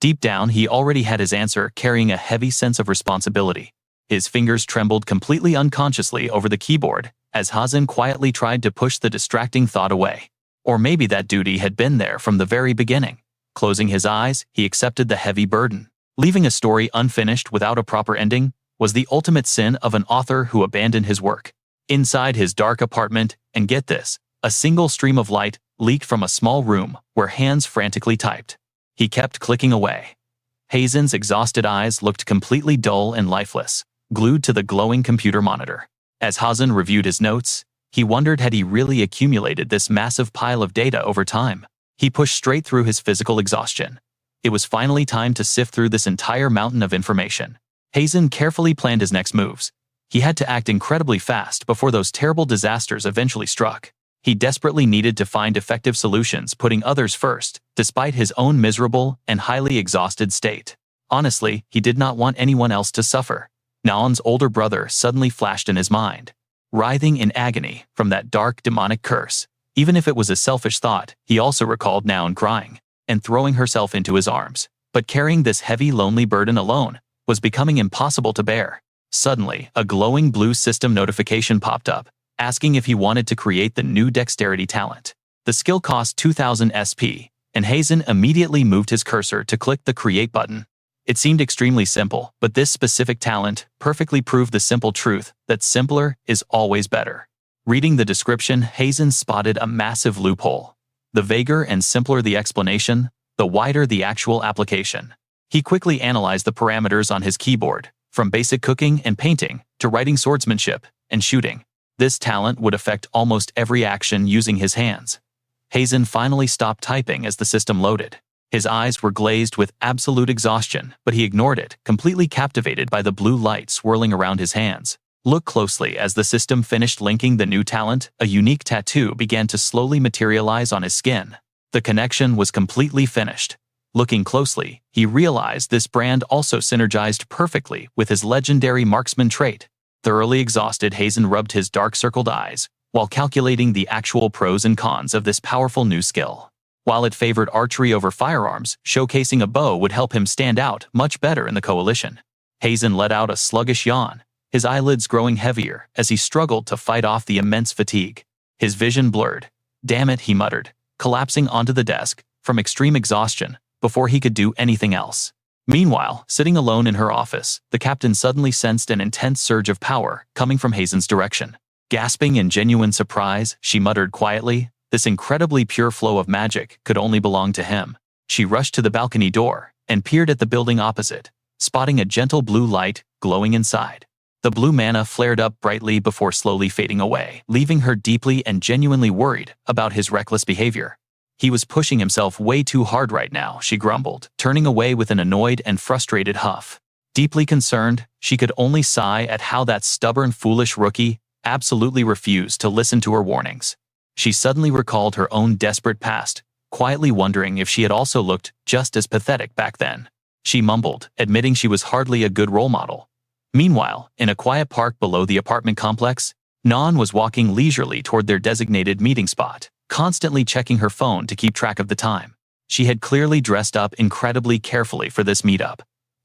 Deep down, he already had his answer, carrying a heavy sense of responsibility. His fingers trembled completely unconsciously over the keyboard as Hajin quietly tried to push the distracting thought away. Or maybe that duty had been there from the very beginning. Closing his eyes, he accepted the heavy burden. Leaving a story unfinished without a proper ending was the ultimate sin of an author who abandoned his work. Inside his dark apartment, and get this, a single stream of light leaked from a small room where hands frantically typed. He kept clicking away. Hajin's exhausted eyes looked completely dull and lifeless, glued to the glowing computer monitor. As Hajin reviewed his notes, he wondered, had he really accumulated this massive pile of data over time? He pushed straight through his physical exhaustion. It was finally time to sift through this entire mountain of information. Hajin carefully planned his next moves. He had to act incredibly fast before those terrible disasters eventually struck. He desperately needed to find effective solutions, putting others first, despite his own miserable and highly exhausted state. Honestly, he did not want anyone else to suffer. Naon's older brother suddenly flashed in his mind. Writhing in agony from that dark demonic curse. Even if it was a selfish thought, he also recalled Naon crying and throwing herself into his arms. But carrying this heavy, lonely burden alone was becoming impossible to bear. Suddenly, a glowing blue system notification popped up, asking if he wanted to create the new dexterity talent. The skill cost 2000 SP, and Hajin immediately moved his cursor to click the create button. It seemed extremely simple, but this specific talent perfectly proved the simple truth that simpler is always better. Reading the description, Hajin spotted a massive loophole. The vaguer and simpler the explanation, the wider the actual application. He quickly analyzed the parameters on his keyboard, from basic cooking and painting to writing swordsmanship and shooting. This talent would affect almost every action using his hands. Hajin finally stopped typing as the system loaded. His eyes were glazed with absolute exhaustion, but he ignored it, completely captivated by the blue light swirling around his hands. Look closely. As the system finished linking the new talent, a unique tattoo began to slowly materialize on his skin. The connection was completely finished. Looking closely, he realized this brand also synergized perfectly with his legendary marksman trait. Thoroughly exhausted, Hajin rubbed his dark-circled eyes while calculating the actual pros and cons of this powerful new skill. While it favored archery over firearms, showcasing a bow would help him stand out much better in the coalition. Hajin let out a sluggish yawn, his eyelids growing heavier as he struggled to fight off the immense fatigue. His vision blurred. "Damn it," he muttered, collapsing onto the desk from extreme exhaustion before he could do anything else. Meanwhile, sitting alone in her office, the captain suddenly sensed an intense surge of power coming from Hazen's direction. Gasping in genuine surprise, she muttered quietly, "This incredibly pure flow of magic could only belong to him." She rushed to the balcony door and peered at the building opposite, spotting a gentle blue light glowing inside. The blue mana flared up brightly before slowly fading away, leaving her deeply and genuinely worried about his reckless behavior. "He was pushing himself way too hard right now," she grumbled, turning away with an annoyed and frustrated huff. Deeply concerned, she could only sigh at how that stubborn, foolish rookie absolutely refused to listen to her warnings. She suddenly recalled her own desperate past, quietly wondering if she had also looked just as pathetic back then. She mumbled, admitting she was hardly a good role model. Meanwhile, in a quiet park below the apartment complex, Nan was walking leisurely toward their designated meeting spot, constantly checking her phone to keep track of the time. She had clearly dressed up incredibly carefully for this meetup.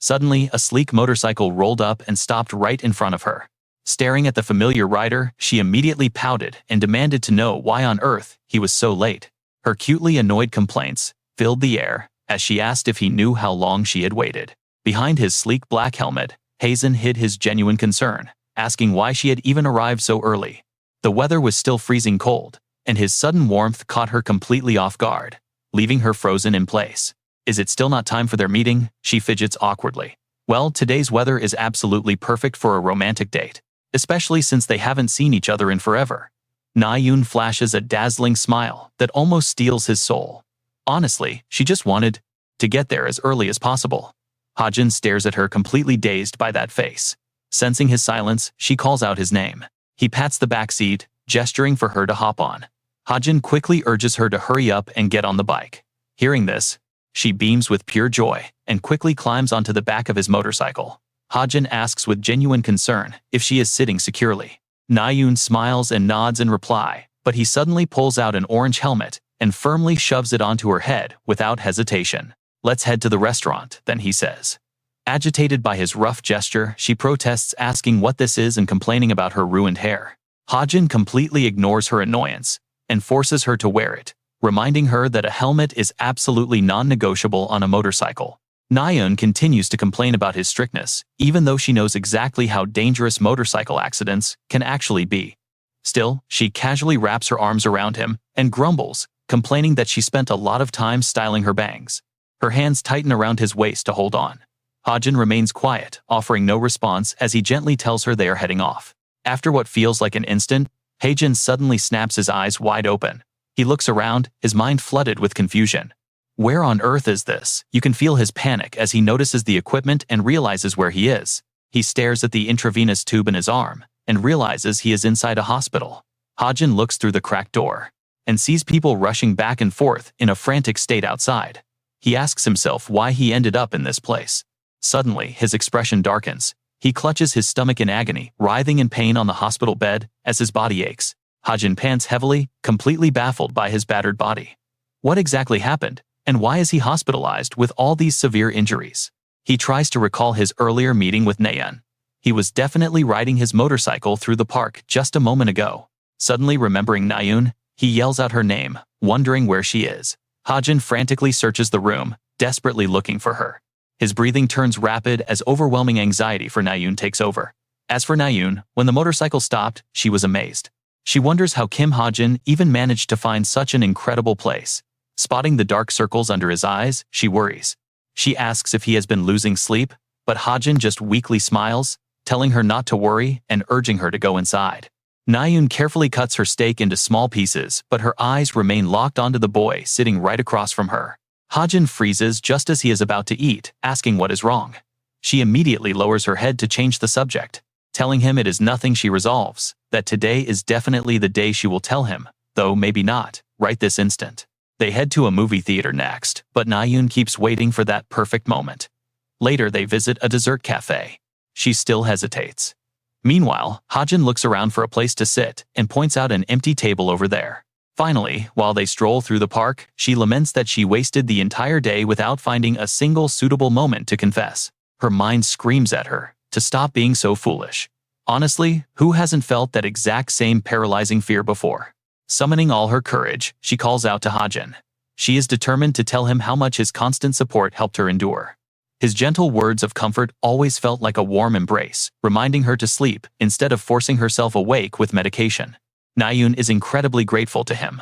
Suddenly, a sleek motorcycle rolled up and stopped right in front of her. Staring at the familiar rider, she immediately pouted and demanded to know why on earth he was so late. Her cutely annoyed complaints filled the air as she asked if he knew how long she had waited. Behind his sleek black helmet, Hazen hid his genuine concern, asking why she had even arrived so early. The weather was still freezing cold, and his sudden warmth caught her completely off guard, leaving her frozen in place. Is it still not time for their meeting? She fidgets awkwardly. Well, today's weather is absolutely perfect for a romantic date, especially since they haven't seen each other in forever. Na-yoon flashes a dazzling smile that almost steals his soul. Honestly, she just wanted to get there as early as possible. Hajin stares at her, completely dazed by that face. Sensing his silence, she calls out his name. He pats the back seat, gesturing for her to hop on. Hajin quickly urges her to hurry up and get on the bike. Hearing this, she beams with pure joy and quickly climbs onto the back of his motorcycle. Hajin asks with genuine concern if she is sitting securely. Na-yoon smiles and nods in reply, but he suddenly pulls out an orange helmet and firmly shoves it onto her head without hesitation. Let's head to the restaurant, then he says. Agitated by his rough gesture, she protests, asking what this is and complaining about her ruined hair. Hajin completely ignores her annoyance and forces her to wear it, reminding her that a helmet is absolutely non-negotiable on a motorcycle. Na-yoon continues to complain about his strictness, even though she knows exactly how dangerous motorcycle accidents can actually be. Still, she casually wraps her arms around him and grumbles, complaining that she spent a lot of time styling her bangs. Her hands tighten around his waist to hold on. Hajin remains quiet, offering no response as he gently tells her they are heading off. After what feels like an instant, Hajin suddenly snaps his eyes wide open. He looks around, his mind flooded with confusion. Where on earth is this? You can feel his panic as he notices the equipment and realizes where he is. He stares at the intravenous tube in his arm and realizes he is inside a hospital. Hajin looks through the cracked door and sees people rushing back and forth in a frantic state outside. He asks himself why he ended up in this place. Suddenly, his expression darkens. He clutches his stomach in agony, writhing in pain on the hospital bed as his body aches. Hajin pants heavily, completely baffled by his battered body. What exactly happened, and why is he hospitalized with all these severe injuries? He tries to recall his earlier meeting with Na-yoon. He was definitely riding his motorcycle through the park just a moment ago. Suddenly remembering Na-yoon, he yells out her name, wondering where she is. Hajin frantically searches the room, desperately looking for her. His breathing turns rapid as overwhelming anxiety for Na-yoon takes over. As for Na-yoon, when the motorcycle stopped, she was amazed. She wonders how Kim Hajin even managed to find such an incredible place. Spotting the dark circles under his eyes, she worries. She asks if he has been losing sleep, but Hajin just weakly smiles, telling her not to worry and urging her to go inside. Na-yoon carefully cuts her steak into small pieces, but her eyes remain locked onto the boy sitting right across from her. Hajin freezes just as he is about to eat, asking what is wrong. She immediately lowers her head to change the subject. Telling him it is nothing, she resolves that today is definitely the day she will tell him, though maybe not right this instant. They head to a movie theater next, but Na-yoon keeps waiting for that perfect moment. Later they visit a dessert cafe. She still hesitates. Meanwhile, Hajin looks around for a place to sit and points out an empty table over there. Finally, while they stroll through the park, she laments that she wasted the entire day without finding a single suitable moment to confess. Her mind screams at her to stop being so foolish. Honestly, who hasn't felt that exact same paralyzing fear before? Summoning all her courage, she calls out to Hajin. She is determined to tell him how much his constant support helped her endure. His gentle words of comfort always felt like a warm embrace, reminding her to sleep instead of forcing herself awake with medication. Na-yoon is incredibly grateful to him.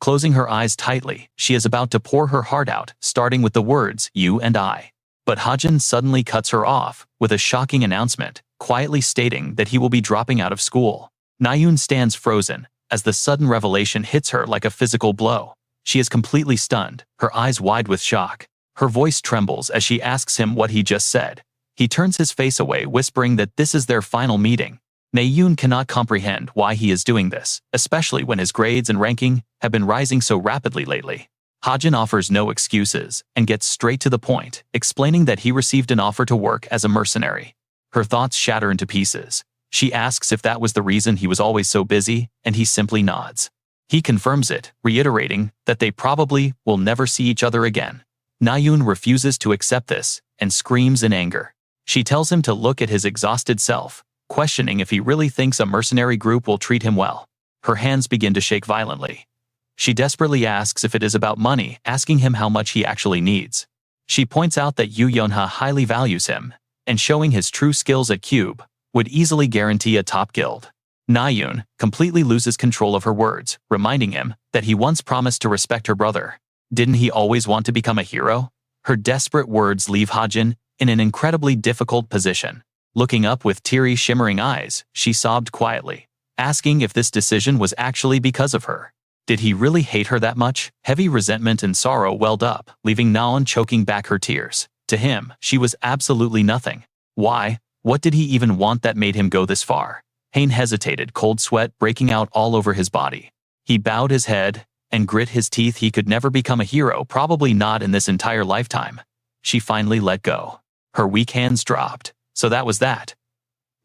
Closing her eyes tightly, she is about to pour her heart out, starting with the words, "You and I." But Hajin suddenly cuts her off with a shocking announcement, quietly stating that he will be dropping out of school. Na-yoon stands frozen as the sudden revelation hits her like a physical blow. She is completely stunned, her eyes wide with shock. Her voice trembles as she asks him what he just said. He turns his face away, whispering that this is their final meeting. Na-yoon cannot comprehend why he is doing this, especially when his grades and ranking have been rising so rapidly lately. Hajin offers no excuses and gets straight to the point, explaining that he received an offer to work as a mercenary. Her thoughts shatter into pieces. She asks if that was the reason he was always so busy, and he simply nods. He confirms it, reiterating that they probably will never see each other again. Nayun refuses to accept this and screams in anger. She tells him to look at his exhausted self, questioning if he really thinks a mercenary group will treat him well. Her hands begin to shake violently. She desperately asks if it is about money, asking him how much he actually needs. She points out that Yu Yonha highly values him, and showing his true skills at Cube would easily guarantee a top guild. Nayun completely loses control of her words, reminding him that he once promised to respect her brother. Didn't he always want to become a hero? Her desperate words leave Hajin in an incredibly difficult position. Looking up with teary, shimmering eyes, she sobbed quietly, asking if this decision was actually because of her. Did he really hate her that much? Heavy resentment and sorrow welled up, leaving Naon choking back her tears. To him, she was absolutely nothing. Why? What did he even want that made him go this far? Hain hesitated, cold sweat breaking out all over his body. He bowed his head and grit his teeth. He could never become a hero, probably not in this entire lifetime. She finally let go. Her weak hands dropped. So that was that.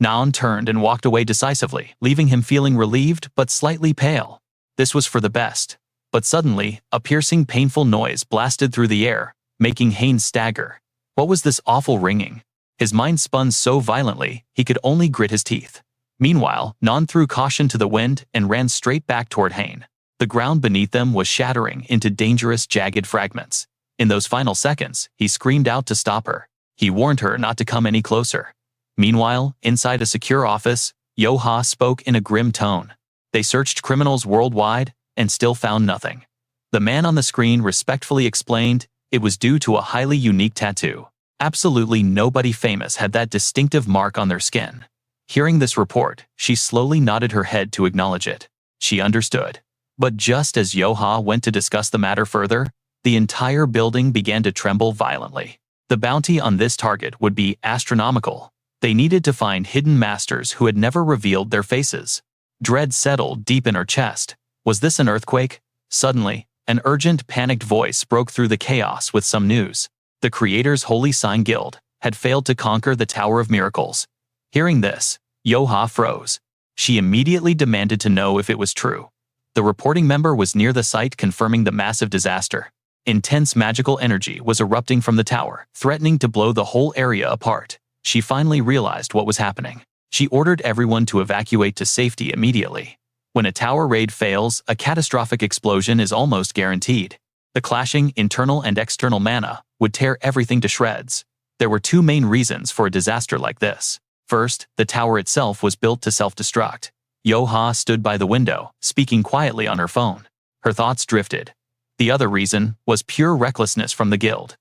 Naon turned and walked away decisively, leaving him feeling relieved but slightly pale. This was for the best. But suddenly, a piercing, painful noise blasted through the air, making Hain stagger. What was this awful ringing? His mind spun so violently, he could only grit his teeth. Meanwhile, Naon threw caution to the wind and ran straight back toward Hain. The ground beneath them was shattering into dangerous, jagged fragments. In those final seconds, he screamed out to stop her. He warned her not to come any closer. Meanwhile, inside a secure office, Yo-Ha spoke in a grim tone. They searched criminals worldwide and still found nothing. The man on the screen respectfully explained it was due to a highly unique tattoo. Absolutely nobody famous had that distinctive mark on their skin. Hearing this report, she slowly nodded her head to acknowledge it. She understood. But just as Yo-Ha went to discuss the matter further, the entire building began to tremble violently. The bounty on this target would be astronomical. They needed to find hidden masters who had never revealed their faces. Dread settled deep in her chest. Was this an earthquake? Suddenly, an urgent, panicked voice broke through the chaos with some news. The Creator's Holy Sign Guild had failed to conquer the Tower of Miracles. Hearing this, Yo-Ha froze. She immediately demanded to know if it was true. The reporting member was near the site, confirming the massive disaster. Intense magical energy was erupting from the tower, threatening to blow the whole area apart. She finally realized what was happening. She ordered everyone to evacuate to safety immediately. When a tower raid fails, a catastrophic explosion is almost guaranteed. The clashing internal and external mana would tear everything to shreds. There were two main reasons for a disaster like this. First, the tower itself was built to self-destruct. Yo-Ha stood by the window, speaking quietly on her phone. Her thoughts drifted. The other reason was pure recklessness from the guild.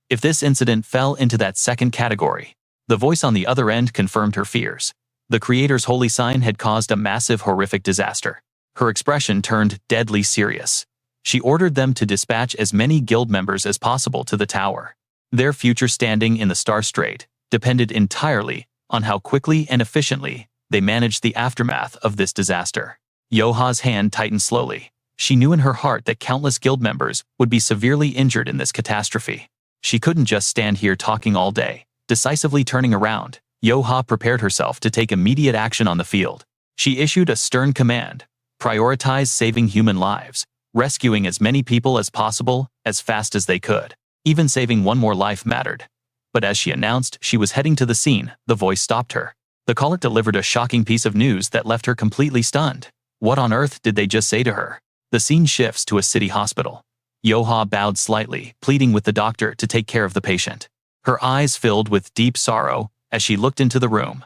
If this incident fell into that second category, the voice on the other end confirmed her fears. The Creator's Holy Sign had caused a massive, horrific disaster. Her expression turned deadly serious. She ordered them to dispatch as many guild members as possible to the tower. Their future standing in the Star Strait depended entirely on how quickly and efficiently they managed the aftermath of this disaster. Yo-Ha's hand tightened slowly. She knew in her heart that countless guild members would be severely injured in this catastrophe. She couldn't just stand here talking all day. Decisively turning around, Yo-Ha prepared herself to take immediate action on the field. She issued a stern command: prioritize saving human lives, rescuing as many people as possible as fast as they could. Even saving one more life mattered. But as she announced she was heading to the scene, the voice stopped her. The caller delivered a shocking piece of news that left her completely stunned. What on earth did they just say to her? The scene shifts to a city hospital. Yo-Ha bowed slightly, pleading with the doctor to take care of the patient. Her eyes filled with deep sorrow as she looked into the room.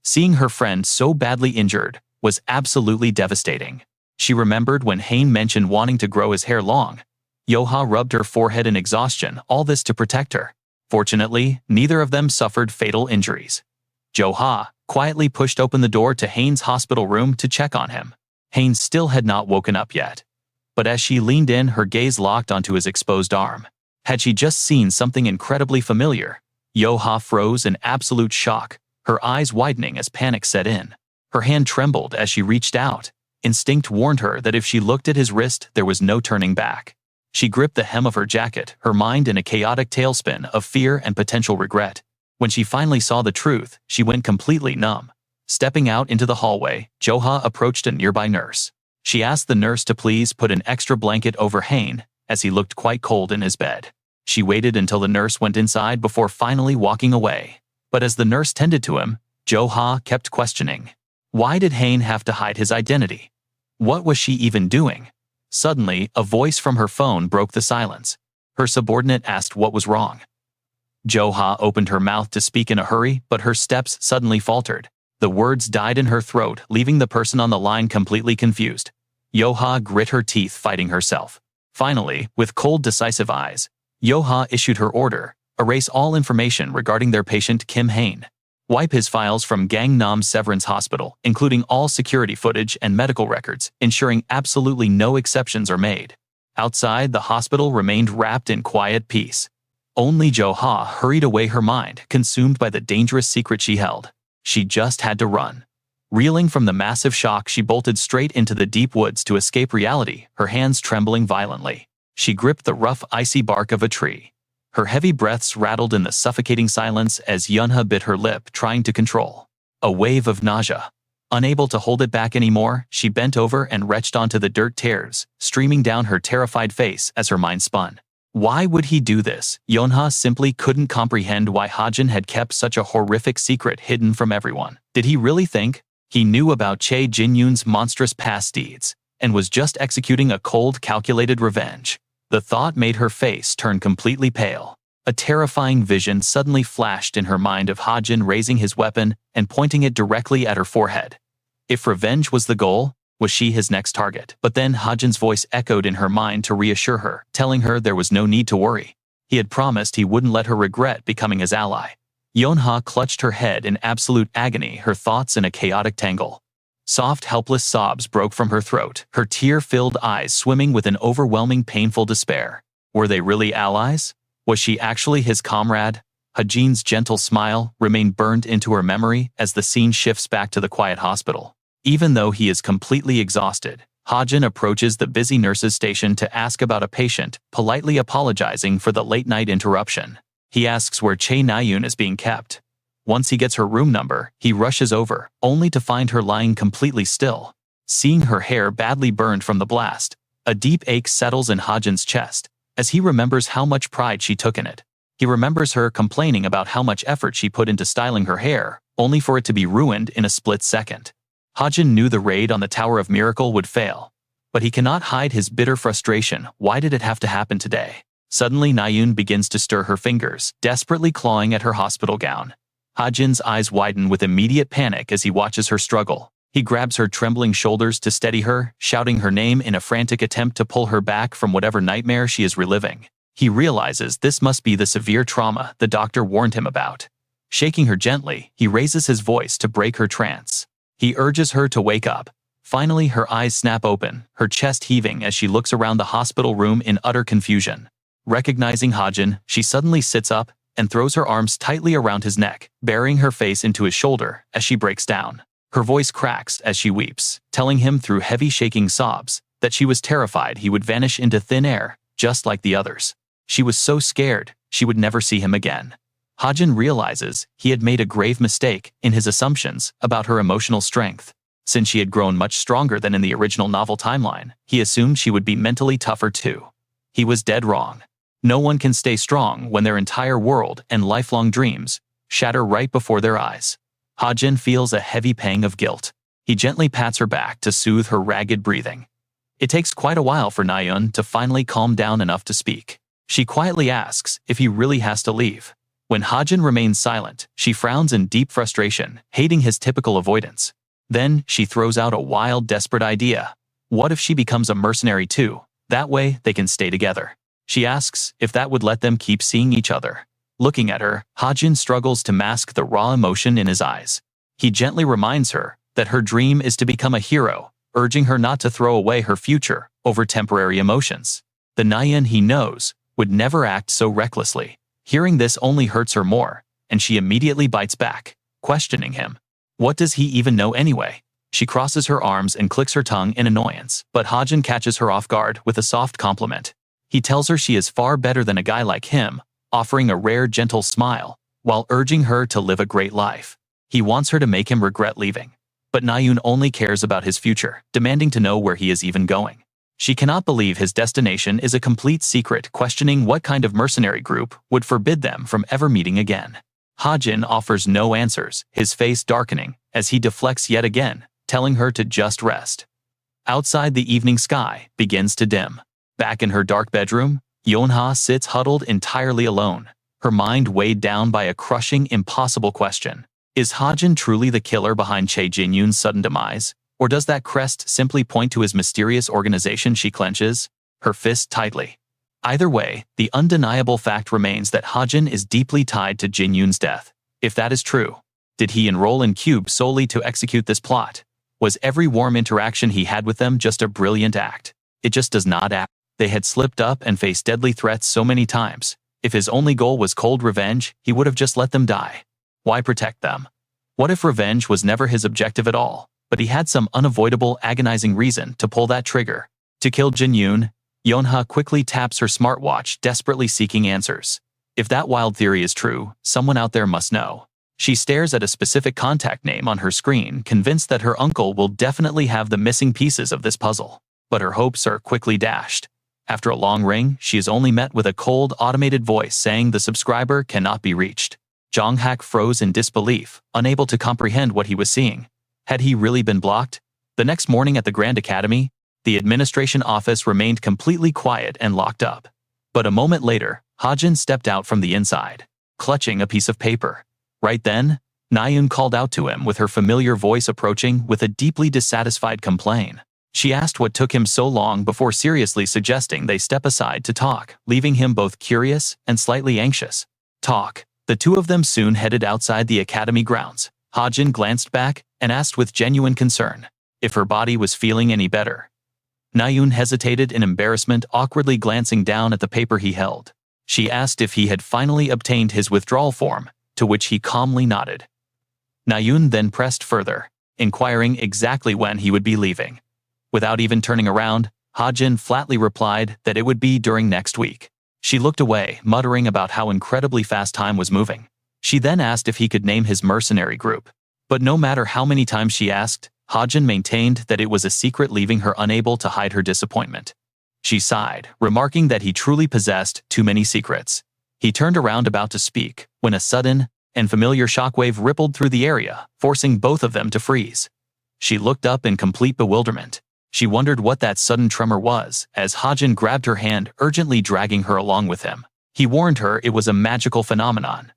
Seeing her friend so badly injured was absolutely devastating. She remembered when Hain mentioned wanting to grow his hair long. Yo-Ha rubbed her forehead in exhaustion, all this to protect her. Fortunately, neither of them suffered fatal injuries. Yo-Ha quietly pushed open the door to Hain's hospital room to check on him. Hain still had not woken up yet. But as she leaned in, her gaze locked onto his exposed arm. Had she just seen something incredibly familiar? Yo-Ha froze in absolute shock, her eyes widening as panic set in. Her hand trembled as she reached out. Instinct warned her that if she looked at his wrist, there was no turning back. She gripped the hem of her jacket, her mind in a chaotic tailspin of fear and potential regret. When she finally saw the truth, she went completely numb. Stepping out into the hallway, Yo-Ha approached a nearby nurse. She asked the nurse to please put an extra blanket over Hain, as he looked quite cold in his bed. She waited until the nurse went inside before finally walking away. But as the nurse tended to him, Jo-ha kept questioning. Why did Hain have to hide his identity? What was she even doing? Suddenly, a voice from her phone broke the silence. Her subordinate asked what was wrong. Jo-ha opened her mouth to speak in a hurry, but her steps suddenly faltered. The words died in her throat, leaving the person on the line completely confused. Jo-ha grit her teeth, fighting herself. Finally, with cold, decisive eyes, Jo-ha issued her order: erase all information regarding their patient Kim Hajin. Wipe his files from Gangnam Severance Hospital, including all security footage and medical records, ensuring absolutely no exceptions are made. Outside, the hospital remained wrapped in quiet peace. Only Jo-ha hurried away, her mind consumed by the dangerous secret she held. She just had to run. Reeling from the massive shock, she bolted straight into the deep woods to escape reality, her hands trembling violently. She gripped the rough, icy bark of a tree. Her heavy breaths rattled in the suffocating silence as Yunha bit her lip, trying to control a wave of nausea. Unable to hold it back anymore, she bent over and retched onto the dirt, tears streaming down her terrified face as her mind spun. Why would he do this? Yunha simply couldn't comprehend why Hajin had kept such a horrific secret hidden from everyone. Did he really think he knew about Che Jinyun's monstrous past deeds and was just executing a cold, calculated revenge? The thought made her face turn completely pale. A terrifying vision suddenly flashed in her mind of Hajin raising his weapon and pointing it directly at her forehead. If revenge was the goal, was she his next target? But then Hajin's voice echoed in her mind to reassure her, telling her there was no need to worry. He had promised he wouldn't let her regret becoming his ally. Yunha clutched her head in absolute agony, her thoughts in a chaotic tangle. Soft, helpless sobs broke from her throat, her tear-filled eyes swimming with an overwhelming, painful despair. Were they really allies? Was she actually his comrade? Hajin's gentle smile remained burned into her memory as the scene shifts back to the quiet hospital. Even though he is completely exhausted, Hajin approaches the busy nurses' station to ask about a patient, politely apologizing for the late-night interruption. He asks where Che Nayun is being kept. Once he gets her room number, he rushes over, only to find her lying completely still. Seeing her hair badly burned from the blast, a deep ache settles in Hajin's chest as he remembers how much pride she took in it. He remembers her complaining about how much effort she put into styling her hair, only for it to be ruined in a split second. Hajin knew the raid on the Tower of Miracle would fail, but he cannot hide his bitter frustration. Why did it have to happen today? Suddenly, Nayun begins to stir her fingers, desperately clawing at her hospital gown. Hajin's eyes widen with immediate panic as he watches her struggle. He grabs her trembling shoulders to steady her, shouting her name in a frantic attempt to pull her back from whatever nightmare she is reliving. He realizes this must be the severe trauma the doctor warned him about. Shaking her gently, he raises his voice to break her trance. He urges her to wake up. Finally, her eyes snap open, her chest heaving as she looks around the hospital room in utter confusion. Recognizing Hajin, she suddenly sits up and throws her arms tightly around his neck, burying her face into his shoulder as she breaks down. Her voice cracks as she weeps, telling him through heavy shaking sobs that she was terrified he would vanish into thin air, just like the others. She was so scared she would never see him again. Hajin realizes he had made a grave mistake in his assumptions about her emotional strength. Since she had grown much stronger than in the original novel timeline, he assumed she would be mentally tougher too. He was dead wrong. No one can stay strong when their entire world and lifelong dreams shatter right before their eyes. Hajin feels a heavy pang of guilt. He gently pats her back to soothe her ragged breathing. It takes quite a while for Nayun to finally calm down enough to speak. She quietly asks if he really has to leave. When Hajin remains silent, she frowns in deep frustration, hating his typical avoidance. Then, she throws out a wild, desperate idea. What if she becomes a mercenary too? That way, they can stay together. She asks if that would let them keep seeing each other. Looking at her, Hajin struggles to mask the raw emotion in his eyes. He gently reminds her that her dream is to become a hero, urging her not to throw away her future over temporary emotions. The Nayun he knows would never act so recklessly. Hearing this only hurts her more, and she immediately bites back, questioning him. What does he even know anyway? She crosses her arms and clicks her tongue in annoyance, but Hajin catches her off guard with a soft compliment. He tells her she is far better than a guy like him, offering a rare, gentle smile, while urging her to live a great life. He wants her to make him regret leaving. But Nayun only cares about his future, demanding to know where he is even going. She cannot believe his destination is a complete secret, questioning what kind of mercenary group would forbid them from ever meeting again. Hajin offers no answers, his face darkening as he deflects yet again, telling her to just rest. Outside, the evening sky begins to dim. Back in her dark bedroom, Yonha sits huddled entirely alone, her mind weighed down by a crushing, impossible question. Is Hajin truly the killer behind Che Jinyun's sudden demise? Or does that crest simply point to his mysterious organization? She clenches her fist tightly. Either way, the undeniable fact remains that Hajin is deeply tied to Jinyun's death. If that is true, did he enroll in Cube solely to execute this plot? Was every warm interaction he had with them just a brilliant act? It just does not act. They had slipped up and faced deadly threats so many times. If his only goal was cold revenge, he would have just let them die. Why protect them? What if revenge was never his objective at all, but he had some unavoidable, agonizing reason to pull that trigger? To kill Jinyun, Yonha quickly taps her smartwatch, desperately seeking answers. If that wild theory is true, someone out there must know. She stares at a specific contact name on her screen, convinced that her uncle will definitely have the missing pieces of this puzzle. But her hopes are quickly dashed. After a long ring, she is only met with a cold, automated voice saying the subscriber cannot be reached. Jonghak froze in disbelief, unable to comprehend what he was seeing. Had he really been blocked? The next morning at the Grand Academy, the administration office remained completely quiet and locked up. But a moment later, Hajin stepped out from the inside, clutching a piece of paper. Right then, Nayun called out to him with her familiar voice, approaching with a deeply dissatisfied complaint. She asked what took him so long before seriously suggesting they step aside to talk, leaving him both curious and slightly anxious. Talk. The two of them soon headed outside the academy grounds. Hajin glanced back and asked with genuine concern if her body was feeling any better. Nayun hesitated in embarrassment, awkwardly glancing down at the paper he held. She asked if he had finally obtained his withdrawal form, to which he calmly nodded. Nayun then pressed further, inquiring exactly when he would be leaving. Without even turning around, Hajin flatly replied that it would be during next week. She looked away, muttering about how incredibly fast time was moving. She then asked if he could name his mercenary group. But no matter how many times she asked, Hajin maintained that it was a secret, leaving her unable to hide her disappointment. She sighed, remarking that he truly possessed too many secrets. He turned around about to speak, when a sudden and familiar shockwave rippled through the area, forcing both of them to freeze. She looked up in complete bewilderment. She wondered what that sudden tremor was, as Hajin grabbed her hand, urgently dragging her along with him. He warned her it was a magical phenomenon.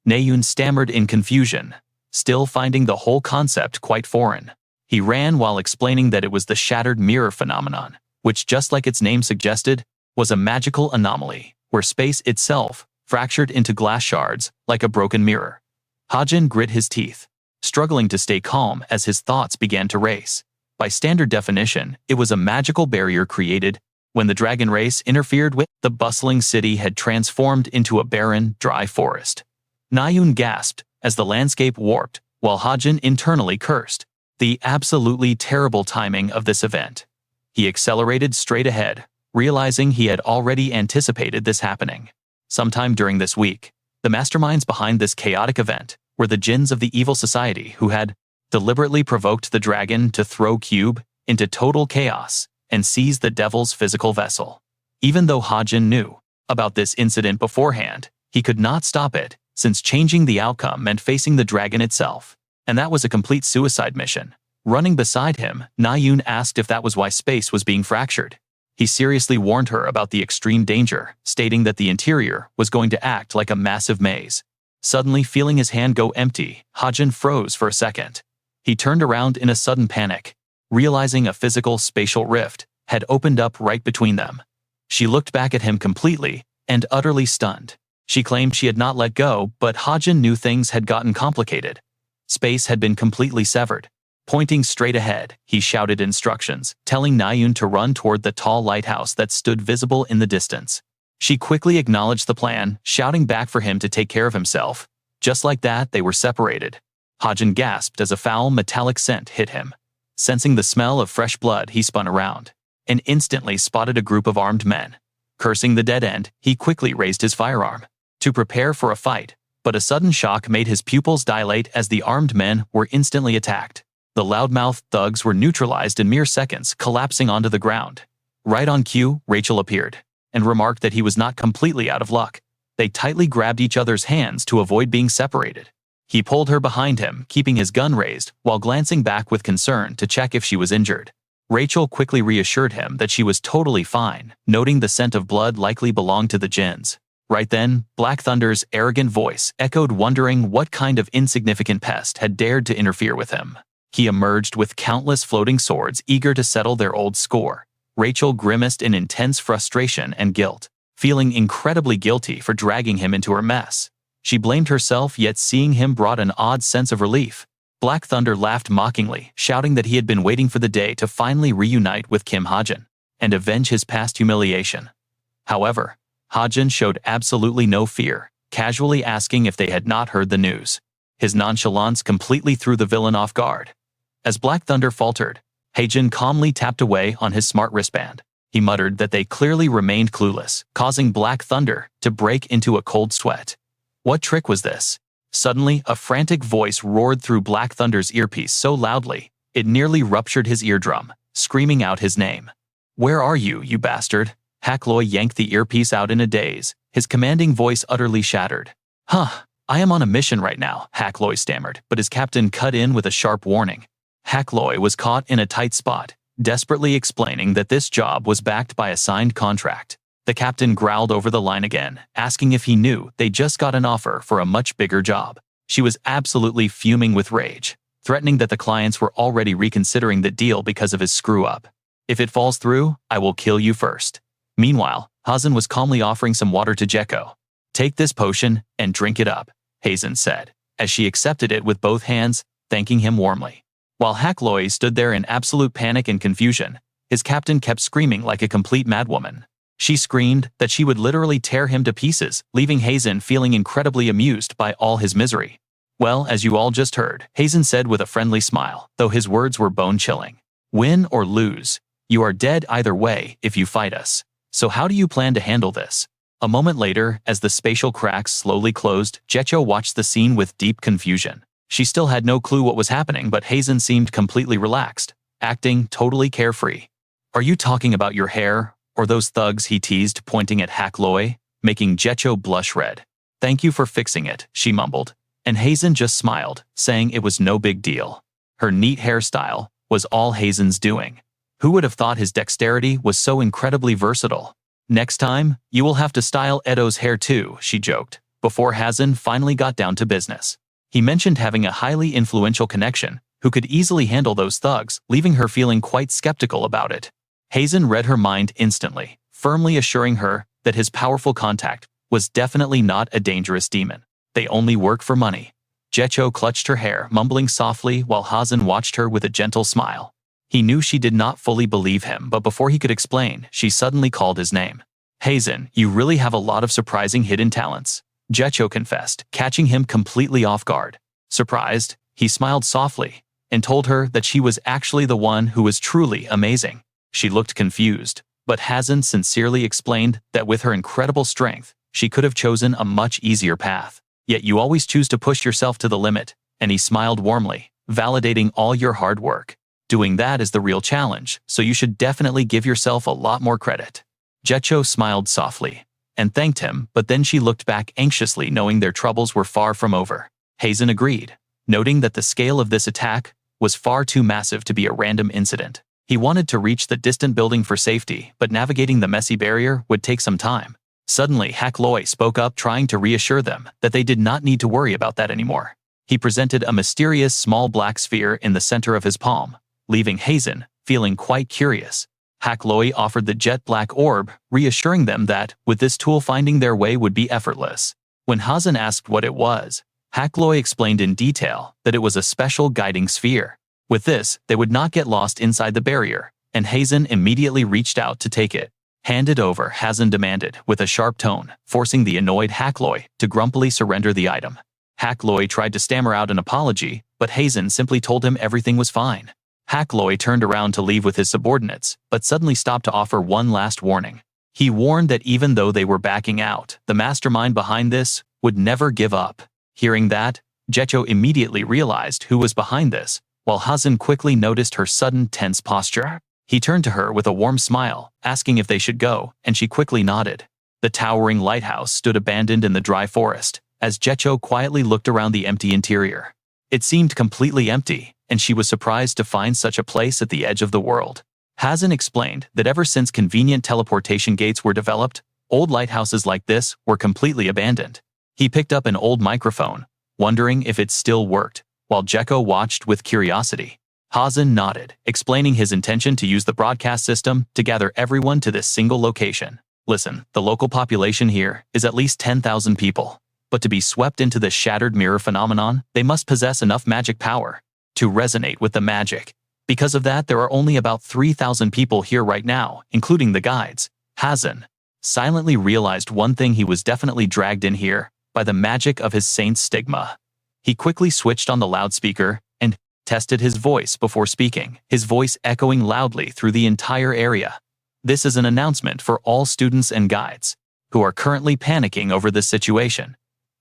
Nayun stammered in confusion, still finding the whole concept quite foreign. He ran while explaining that it was the shattered mirror phenomenon, which, just like its name suggested, was a magical anomaly, where space itself fractured into glass shards like a broken mirror. Hajin grit his teeth, struggling to stay calm as his thoughts began to race. By standard definition, it was a magical barrier created when the dragon race interfered with the bustling city had transformed into a barren, dry forest. Nayun gasped as the landscape warped, while Hajin internally cursed the absolutely terrible timing of this event. He accelerated straight ahead, realizing he had already anticipated this happening. Sometime during this week, the masterminds behind this chaotic event were the Jinns of the evil society, who had deliberately provoked the dragon to throw Cube into total chaos and seize the devil's physical vessel. Even though Hajin knew about this incident beforehand, he could not stop it, since changing the outcome meant facing the dragon itself. And that was a complete suicide mission. Running beside him, Nayun asked if that was why space was being fractured. He seriously warned her about the extreme danger, stating that the interior was going to act like a massive maze. Suddenly feeling his hand go empty, Hajin froze for a second. He turned around in a sudden panic, realizing a physical spatial rift had opened up right between them. She looked back at him completely and utterly stunned. She claimed she had not let go, but Hajin knew things had gotten complicated. Space had been completely severed. Pointing straight ahead, he shouted instructions, telling Nayun to run toward the tall lighthouse that stood visible in the distance. She quickly acknowledged the plan, shouting back for him to take care of himself. Just like that, they were separated. Hajin gasped as a foul metallic scent hit him. Sensing the smell of fresh blood, he spun around and instantly spotted a group of armed men. Cursing the dead end, he quickly raised his firearm to prepare for a fight, but a sudden shock made his pupils dilate as the armed men were instantly attacked. The loudmouthed thugs were neutralized in mere seconds, collapsing onto the ground. Right on cue, Rachel appeared, and remarked that he was not completely out of luck. They tightly grabbed each other's hands to avoid being separated. He pulled her behind him, keeping his gun raised, while glancing back with concern to check if she was injured. Rachel quickly reassured him that she was totally fine, noting the scent of blood likely belonged to the Jins. Right then, Black Thunder's arrogant voice echoed, wondering what kind of insignificant pest had dared to interfere with him. He emerged with countless floating swords, eager to settle their old score. Rachel grimaced in intense frustration and guilt, feeling incredibly guilty for dragging him into her mess. She blamed herself, yet seeing him brought an odd sense of relief. Black Thunder laughed mockingly, shouting that he had been waiting for the day to finally reunite with Kim Hajin and avenge his past humiliation. However, Hajin showed absolutely no fear, casually asking if they had not heard the news. His nonchalance completely threw the villain off guard. As Black Thunder faltered, Hajin calmly tapped away on his smart wristband. He muttered that they clearly remained clueless, causing Black Thunder to break into a cold sweat. What trick was this? Suddenly, a frantic voice roared through Black Thunder's earpiece so loudly, it nearly ruptured his eardrum, screaming out his name. "Where are you, you bastard?" Hakloy yanked the earpiece out in a daze, his commanding voice utterly shattered. I am on a mission right now," Hakloy stammered, but his captain cut in with a sharp warning. Hakloy was caught in a tight spot, desperately explaining that this job was backed by a signed contract. The captain growled over the line again, asking if he knew they just got an offer for a much bigger job. She was absolutely fuming with rage, threatening that the clients were already reconsidering the deal because of his screw-up. "If it falls through, I will kill you first." Meanwhile, Hazen was calmly offering some water to Jekko. "Take this potion and drink it up," Hazen said, as she accepted it with both hands, thanking him warmly. While Hakloy stood there in absolute panic and confusion, his captain kept screaming like a complete madwoman. She screamed that she would literally tear him to pieces, leaving Hazen feeling incredibly amused by all his misery. "Well, as you all just heard," Hazen said with a friendly smile, though his words were bone-chilling. "Win or lose, you are dead either way if you fight us. So how do you plan to handle this?" A moment later, as the spatial cracks slowly closed, Jecho watched the scene with deep confusion. She still had no clue what was happening, but Hazen seemed completely relaxed, acting totally carefree. "Are you talking about your hair, or those thugs?" he teased, pointing at Hakloy, making Jecho blush red. "Thank you for fixing it," she mumbled, and Hazen just smiled, saying it was no big deal. Her neat hairstyle was all Hazen's doing. Who would have thought his dexterity was so incredibly versatile? "Next time, you will have to style Edo's hair too," she joked, before Hazen finally got down to business. He mentioned having a highly influential connection who could easily handle those thugs, leaving her feeling quite skeptical about it. Hazen read her mind instantly, firmly assuring her that his powerful contact was definitely not a dangerous demon. They only work for money. Jecho clutched her hair, mumbling softly while Hazen watched her with a gentle smile. He knew she did not fully believe him, but before he could explain, she suddenly called his name. "Hazen, you really have a lot of surprising hidden talents," Jecho confessed, catching him completely off guard. Surprised, he smiled softly and told her that she was actually the one who was truly amazing. She looked confused, but Hazen sincerely explained that with her incredible strength, she could have chosen a much easier path. "Yet you always choose to push yourself to the limit," and he smiled warmly, validating all your hard work. "Doing that is the real challenge, so you should definitely give yourself a lot more credit." Jecho smiled softly and thanked him, but then she looked back anxiously, knowing their troubles were far from over. Hazen agreed, noting that the scale of this attack was far too massive to be a random incident. He wanted to reach the distant building for safety, but navigating the messy barrier would take some time. Suddenly, Hakloy spoke up, trying to reassure them that they did not need to worry about that anymore. He presented a mysterious small black sphere in the center of his palm, leaving Hazen feeling quite curious. Hakloy offered the jet black orb, reassuring them that, with this tool, finding their way would be effortless. When Hazen asked what it was, Hakloy explained in detail that it was a special guiding sphere. With this, they would not get lost inside the barrier, and Hazen immediately reached out to take it. "Hand it over," Hazen demanded, with a sharp tone, forcing the annoyed Hakloy to grumpily surrender the item. Hakloy tried to stammer out an apology, but Hazen simply told him everything was fine. Hakloy turned around to leave with his subordinates, but suddenly stopped to offer one last warning. He warned that even though they were backing out, the mastermind behind this would never give up. Hearing that, Jecho immediately realized who was behind this, while Hazen quickly noticed her sudden tense posture. He turned to her with a warm smile, asking if they should go, and she quickly nodded. The towering lighthouse stood abandoned in the dry forest, as Jecho quietly looked around the empty interior. It seemed completely empty, and she was surprised to find such a place at the edge of the world. Hajin explained that ever since convenient teleportation gates were developed, old lighthouses like this were completely abandoned. He picked up an old microphone, wondering if it still worked, while Jecho watched with curiosity. Hajin nodded, explaining his intention to use the broadcast system to gather everyone to this single location. Listen, the local population here is at least 10,000 people. But to be swept into this shattered mirror phenomenon, they must possess enough magic power to resonate with the magic. Because of that, there are only about 3,000 people here right now, including the guides. Hajin silently realized one thing: he was definitely dragged in here by the magic of his saint's stigma. He quickly switched on the loudspeaker and tested his voice before speaking, his voice echoing loudly through the entire area. This is an announcement for all students and guides who are currently panicking over this situation.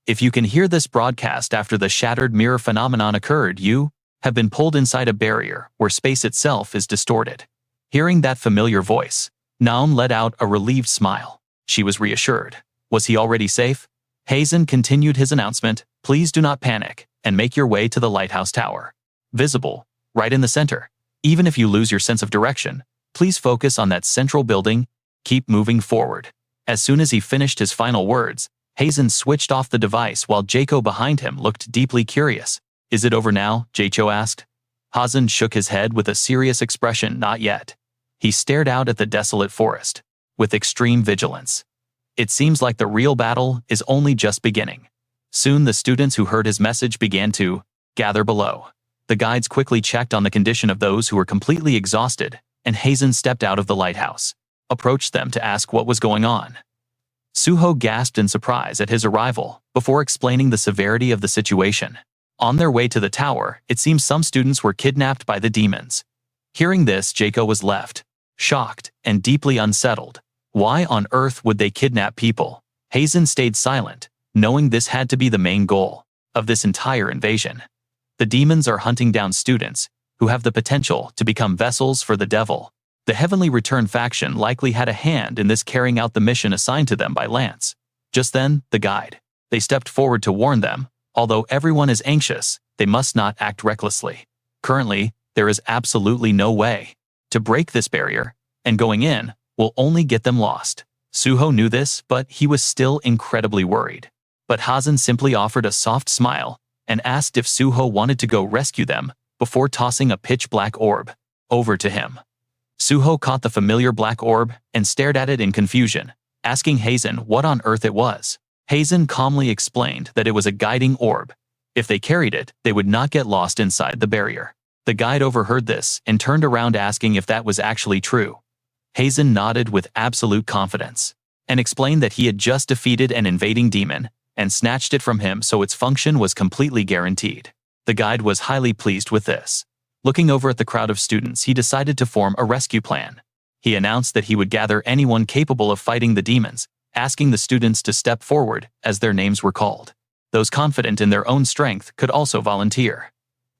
If you can hear this broadcast after the shattered mirror phenomenon occurred, you have been pulled inside a barrier where space itself is distorted. Hearing that familiar voice, Naum let out a relieved smile. She was reassured. Was he already safe? Hajin continued his announcement: please do not panic, and make your way to the lighthouse tower. Visible, right in the center. Even if you lose your sense of direction, please focus on that central building. Keep moving forward. As soon as he finished his final words, Hajin switched off the device while Jecho behind him looked deeply curious. Is it over now? Jecho asked. Hajin shook his head with a serious expression. Not yet. He stared out at the desolate forest with extreme vigilance. It seems like the real battle is only just beginning. Soon the students who heard his message began to gather below. The guides quickly checked on the condition of those who were completely exhausted, and Hajin stepped out of the lighthouse, approached them to ask what was going on. Suho gasped in surprise at his arrival, before explaining the severity of the situation. On their way to the tower, it seems some students were kidnapped by the demons. Hearing this, Jecho was left, shocked and deeply unsettled. Why on earth would they kidnap people? Hajin stayed silent, knowing this had to be the main goal of this entire invasion. The demons are hunting down students who have the potential to become vessels for the devil. The Heavenly Return faction likely had a hand in this, carrying out the mission assigned to them by Lance. Just then, the guide. They stepped forward to warn them. Although everyone is anxious, they must not act recklessly. Currently, there is absolutely no way to break this barrier, and going in will only get them lost. Suho knew this, but he was still incredibly worried. But Hajin simply offered a soft smile and asked if Suho wanted to go rescue them before tossing a pitch-black orb over to him. Suho caught the familiar black orb and stared at it in confusion, asking Hajin what on earth it was. Hajin calmly explained that it was a guiding orb. If they carried it, they would not get lost inside the barrier. The guide overheard this and turned around asking if that was actually true. Hajin nodded with absolute confidence and explained that he had just defeated an invading demon and snatched it from him, so its function was completely guaranteed. The guide was highly pleased with this. Looking over at the crowd of students, he decided to form a rescue plan. He announced that he would gather anyone capable of fighting the demons, asking the students to step forward as their names were called. Those confident in their own strength could also volunteer.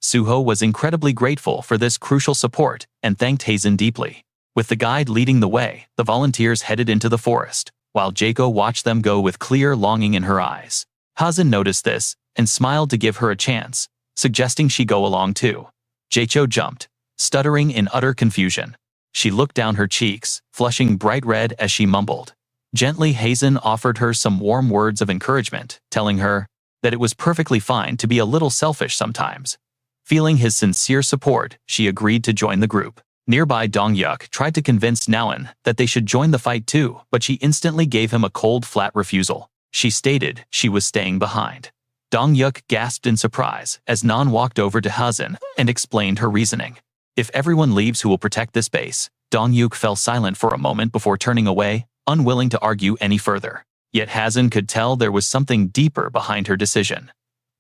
Suho was incredibly grateful for this crucial support and thanked Hajin deeply. With the guide leading the way, the volunteers headed into the forest, while Jecho watched them go with clear longing in her eyes. Hajin noticed this and smiled to give her a chance, suggesting she go along too. Jecho jumped, stuttering in utter confusion. She looked down her cheeks, flushing bright red as she mumbled. Gently, Hajin offered her some warm words of encouragement, telling her that it was perfectly fine to be a little selfish sometimes. Feeling his sincere support, she agreed to join the group. Nearby, Dongyuk tried to convince Naon that they should join the fight too, but she instantly gave him a cold, flat refusal. She stated she was staying behind. Dongyuk gasped in surprise as Nan walked over to Hajin and explained her reasoning. If everyone leaves, who will protect this base? Dongyuk fell silent for a moment before turning away, unwilling to argue any further. Yet Hajin could tell there was something deeper behind her decision.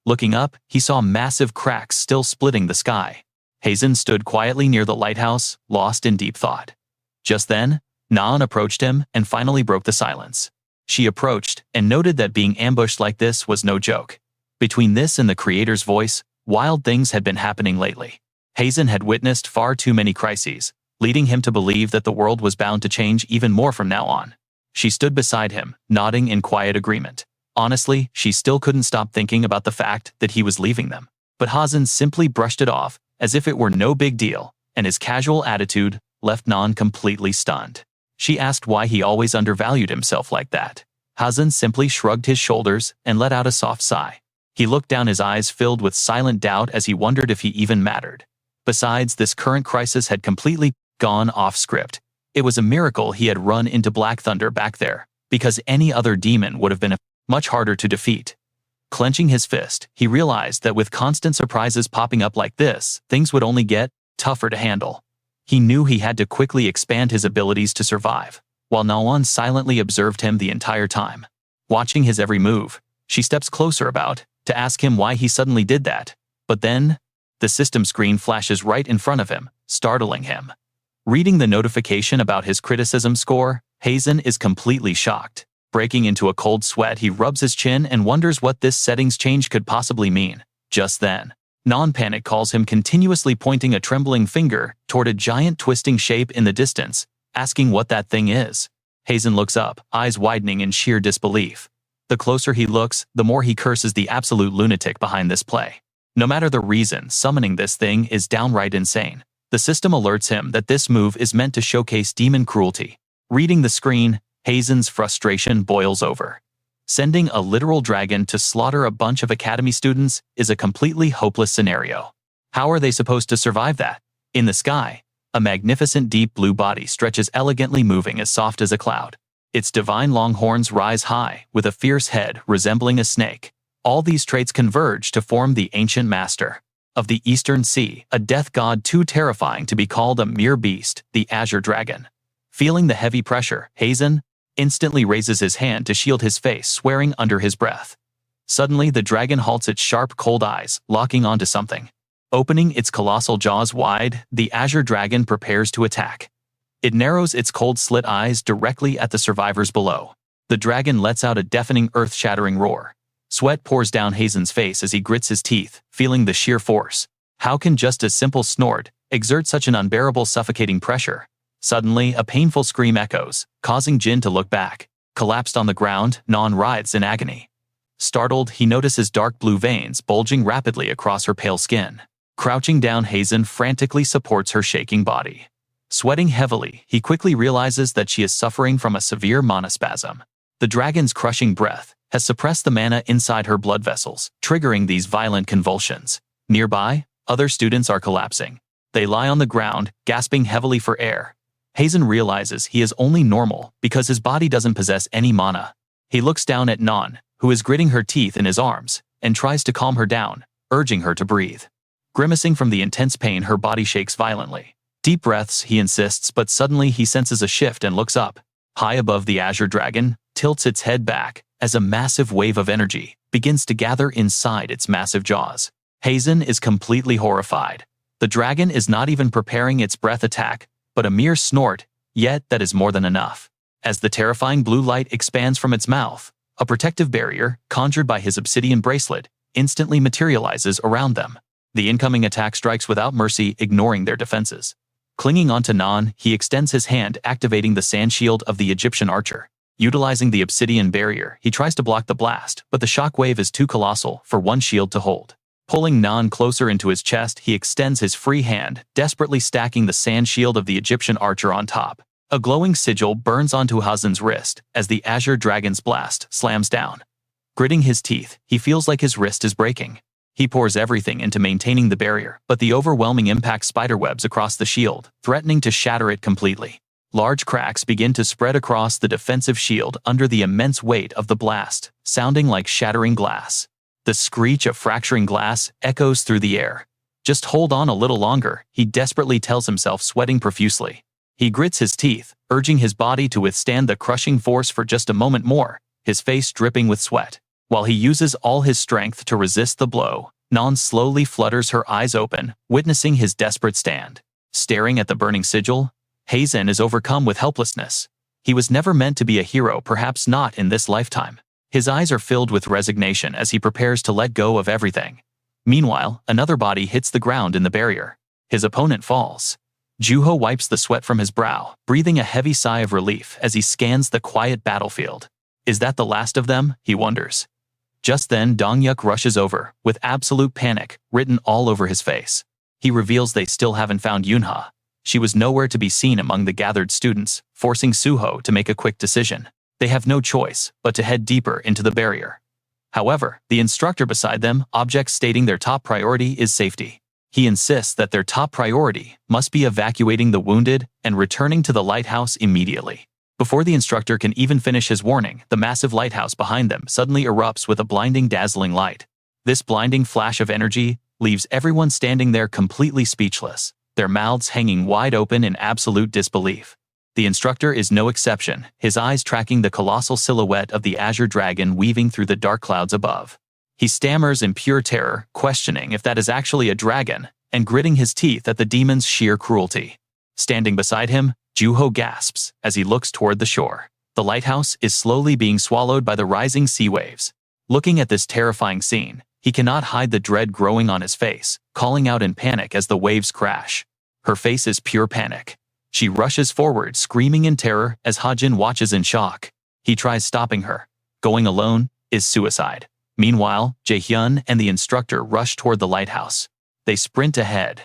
Looking up, he saw massive cracks still splitting the sky. Hajin stood quietly near the lighthouse, lost in deep thought. Just then, Nan approached him and finally broke the silence. She approached and noted that being ambushed like this was no joke. Between this and the creator's voice, wild things had been happening lately. Hajin had witnessed far too many crises, leading him to believe that the world was bound to change even more from now on. She stood beside him, nodding in quiet agreement. Honestly, she still couldn't stop thinking about the fact that he was leaving them. But Hajin simply brushed it off, as if it were no big deal, and his casual attitude left Nan completely stunned. She asked why he always undervalued himself like that. Hajin simply shrugged his shoulders and let out a soft sigh. He looked down, his eyes filled with silent doubt as he wondered if he even mattered. Besides, this current crisis had completely gone off script. It was a miracle he had run into Black Thunder back there, because any other demon would have been much harder to defeat. Clenching his fist, he realized that with constant surprises popping up like this, things would only get tougher to handle. He knew he had to quickly expand his abilities to survive, while Nawan silently observed him the entire time. Watching his every move, she steps closer about to ask him why he suddenly did that, but then, the system screen flashes right in front of him, startling him. Reading the notification about his criticism score, Hajin is completely shocked. Breaking into a cold sweat, he rubs his chin and wonders what this settings change could possibly mean. Just then, non-panic calls him, continuously pointing a trembling finger toward a giant twisting shape in the distance, asking what that thing is. Hajin looks up, eyes widening in sheer disbelief. The closer he looks, the more he curses the absolute lunatic behind this play. No matter the reason, summoning this thing is downright insane. The system alerts him that this move is meant to showcase demon cruelty. Reading the screen, Hajin's frustration boils over. Sending a literal dragon to slaughter a bunch of academy students is a completely hopeless scenario. How are they supposed to survive that? In the sky, a magnificent deep blue body stretches elegantly, moving as soft as a cloud. Its divine long horns rise high, with a fierce head resembling a snake. All these traits converge to form the ancient master of the Eastern Sea, a death god too terrifying to be called a mere beast, the Azure Dragon. Feeling the heavy pressure, Hajin instantly raises his hand to shield his face, swearing under his breath. Suddenly, the dragon halts, its sharp, cold eyes locking onto something. Opening its colossal jaws wide, the Azure Dragon prepares to attack. It narrows its cold slit eyes directly at the survivors below. The dragon lets out a deafening, earth-shattering roar. Sweat pours down Hajin's face as he grits his teeth, feeling the sheer force. How can just a simple snort exert such an unbearable, suffocating pressure? Suddenly, a painful scream echoes, causing Jin to look back. Collapsed on the ground, Nan writhes in agony. Startled, he notices dark blue veins bulging rapidly across her pale skin. Crouching down, Hajin frantically supports her shaking body. Sweating heavily, he quickly realizes that she is suffering from a severe monospasm. The dragon's crushing breath has suppressed the mana inside her blood vessels, triggering these violent convulsions. Nearby, other students are collapsing. They lie on the ground, gasping heavily for air. Hajin realizes he is only normal because his body doesn't possess any mana. He looks down at Nan, who is gritting her teeth in his arms, and tries to calm her down, urging her to breathe. Grimacing from the intense pain, her body shakes violently. Deep breaths, he insists, but suddenly he senses a shift and looks up. High above, the Azure Dragon tilts its head back as a massive wave of energy begins to gather inside its massive jaws. Hajin is completely horrified. The dragon is not even preparing its breath attack, but a mere snort, yet that is more than enough. As the terrifying blue light expands from its mouth, a protective barrier, conjured by his obsidian bracelet, instantly materializes around them. The incoming attack strikes without mercy, ignoring their defenses. Clinging onto Nan, he extends his hand, activating the sand shield of the Egyptian archer. Utilizing the obsidian barrier, he tries to block the blast, but the shockwave is too colossal for one shield to hold. Pulling Nan closer into his chest, he extends his free hand, desperately stacking the sand shield of the Egyptian archer on top. A glowing sigil burns onto Hajin's wrist as the Azure Dragon's blast slams down. Gritting his teeth, he feels like his wrist is breaking. He pours everything into maintaining the barrier, but the overwhelming impact spiderwebs across the shield, threatening to shatter it completely. Large cracks begin to spread across the defensive shield under the immense weight of the blast, sounding like shattering glass. The screech of fracturing glass echoes through the air. Just hold on a little longer, he desperately tells himself, sweating profusely. He grits his teeth, urging his body to withstand the crushing force for just a moment more, his face dripping with sweat. While he uses all his strength to resist the blow, Nan slowly flutters her eyes open, witnessing his desperate stand. Staring at the burning sigil, Hajin is overcome with helplessness. He was never meant to be a hero, perhaps not in this lifetime. His eyes are filled with resignation as he prepares to let go of everything. Meanwhile, another body hits the ground in the barrier. His opponent falls. Juho wipes the sweat from his brow, breathing a heavy sigh of relief as he scans the quiet battlefield. Is that the last of them? He wonders. Just then Dongyuk rushes over, with absolute panic written all over his face. He reveals they still haven't found Yunha. She was nowhere to be seen among the gathered students, forcing Suho to make a quick decision. They have no choice but to head deeper into the barrier. However, the instructor beside them objects, stating their top priority is safety. He insists that their top priority must be evacuating the wounded and returning to the lighthouse immediately. Before the instructor can even finish his warning, the massive lighthouse behind them suddenly erupts with a blinding, dazzling light. This blinding flash of energy leaves everyone standing there completely speechless, their mouths hanging wide open in absolute disbelief. The instructor is no exception, his eyes tracking the colossal silhouette of the azure dragon weaving through the dark clouds above. He stammers in pure terror, questioning if that is actually a dragon, and gritting his teeth at the demon's sheer cruelty. Standing beside him, Juho gasps as he looks toward the shore. The lighthouse is slowly being swallowed by the rising sea waves. Looking at this terrifying scene, he cannot hide the dread growing on his face, calling out in panic as the waves crash. Her face is pure panic. She rushes forward, screaming in terror as Hajin watches in shock. He tries stopping her. Going alone is suicide. Meanwhile, Jaehyun and the instructor rush toward the lighthouse. They sprint ahead.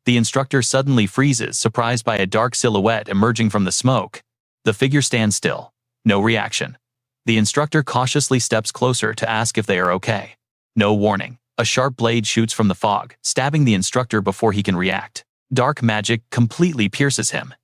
The instructor suddenly freezes, surprised by a dark silhouette emerging from the smoke. The figure stands still. No reaction. The instructor cautiously steps closer to ask if they are okay. No warning. A sharp blade shoots from the fog, stabbing the instructor before he can react. Dark magic completely pierces him.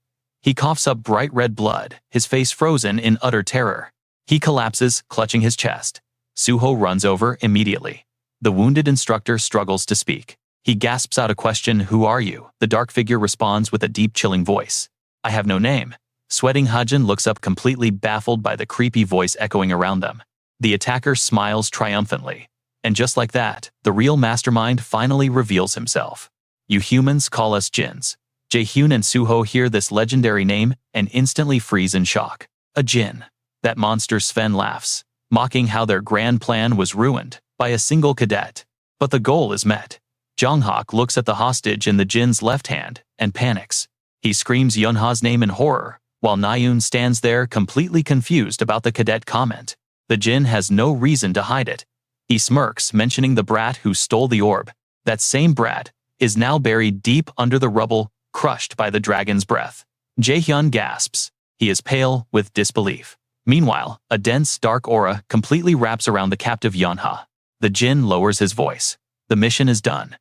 He coughs up bright red blood, his face frozen in utter terror. He collapses, clutching his chest. Suho runs over immediately. The wounded instructor struggles to speak. He gasps out a question, "Who are you?" The dark figure responds with a deep, chilling voice. "I have no name." Sweating Hajin looks up, completely baffled by the creepy voice echoing around them. The attacker smiles triumphantly. And just like that, the real mastermind finally reveals himself. "You humans call us Jins." Jaehyun and Suho hear this legendary name and instantly freeze in shock. A Jin. That monster. Sven laughs, mocking how their grand plan was ruined by a single cadet. But the goal is met. Jonghak looks at the hostage in the Jin's left hand and panics. He screams Yunha's name in horror, while Nayun stands there completely confused about the cadet comment. The Jin has no reason to hide it. He smirks, mentioning the brat who stole the orb. That same brat is now buried deep under the rubble, crushed by the dragon's breath. Jaehyun gasps. He is pale with disbelief. Meanwhile, a dense, dark aura completely wraps around the captive Yunha. The Jin lowers his voice. The mission is done.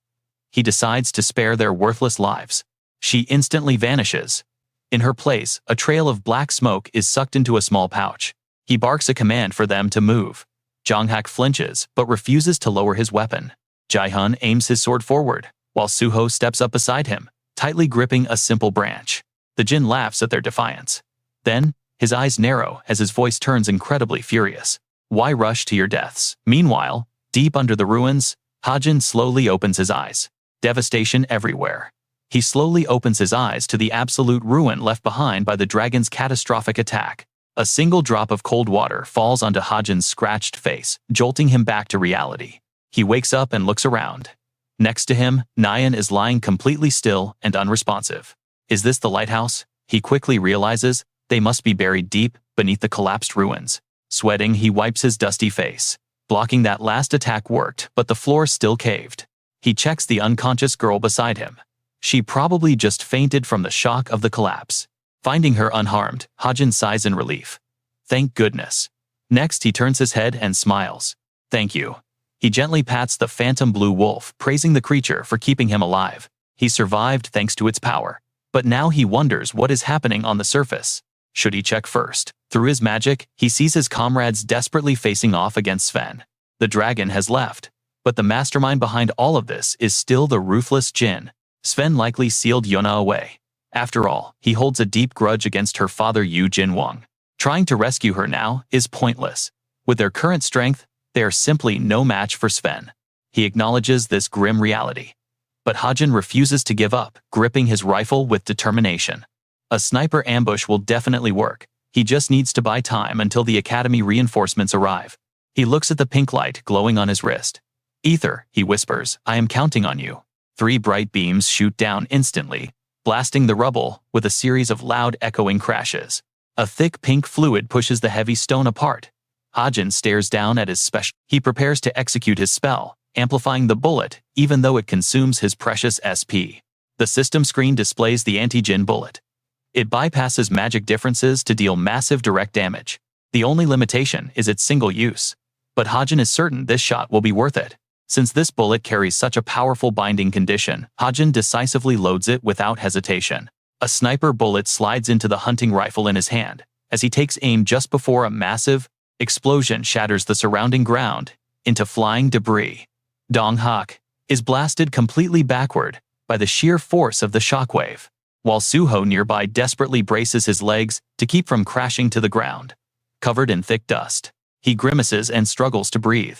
He decides to spare their worthless lives. She instantly vanishes. In her place, a trail of black smoke is sucked into a small pouch. He barks a command for them to move. Jonghak flinches, but refuses to lower his weapon. Jaehyun aims his sword forward, while Suho steps up beside him, tightly gripping a simple branch. The Jin laughs at their defiance. Then, his eyes narrow as his voice turns incredibly furious. "Why rush to your deaths?" Meanwhile, deep under the ruins, Hajin slowly opens his eyes. Devastation everywhere. He slowly opens his eyes to the absolute ruin left behind by the dragon's catastrophic attack. A single drop of cold water falls onto Hajin's scratched face, jolting him back to reality. He wakes up and looks around. Next to him, Nyan is lying completely still and unresponsive. Is this the lighthouse? He quickly realizes they must be buried deep beneath the collapsed ruins. Sweating, he wipes his dusty face. Blocking that last attack worked, but the floor still caved. He checks the unconscious girl beside him. She probably just fainted from the shock of the collapse. Finding her unharmed, Hajin sighs in relief. Thank goodness. Next, he turns his head and smiles. Thank you. He gently pats the phantom blue wolf, praising the creature for keeping him alive. He survived thanks to its power. But now he wonders what is happening on the surface. Should he check first? Through his magic, he sees his comrades desperately facing off against Sven. The dragon has left. But the mastermind behind all of this is still the ruthless Jin. Sven likely sealed Yuna away. After all, he holds a deep grudge against her father Yu Jinwang. Trying to rescue her now is pointless. With their current strength, they are simply no match for Sven. He acknowledges this grim reality. But Hajin refuses to give up, gripping his rifle with determination. A sniper ambush will definitely work. He just needs to buy time until the academy reinforcements arrive. He looks at the pink light glowing on his wrist. Ether, he whispers, I am counting on you. 3 bright beams shoot down instantly, blasting the rubble with a series of loud echoing crashes. A thick pink fluid pushes the heavy stone apart. Hajin stares down at his special. He prepares to execute his spell, amplifying the bullet even though it consumes his precious SP. The system screen displays the anti-Jin bullet. It bypasses magic differences to deal massive direct damage. The only limitation is its single use. But Hajin is certain this shot will be worth it. Since this bullet carries such a powerful binding condition, Hajin decisively loads it without hesitation. A sniper bullet slides into the hunting rifle in his hand, as he takes aim just before a massive explosion shatters the surrounding ground into flying debris. Dong Hak is blasted completely backward by the sheer force of the shockwave, while Suho nearby desperately braces his legs to keep from crashing to the ground. Covered in thick dust, he grimaces and struggles to breathe.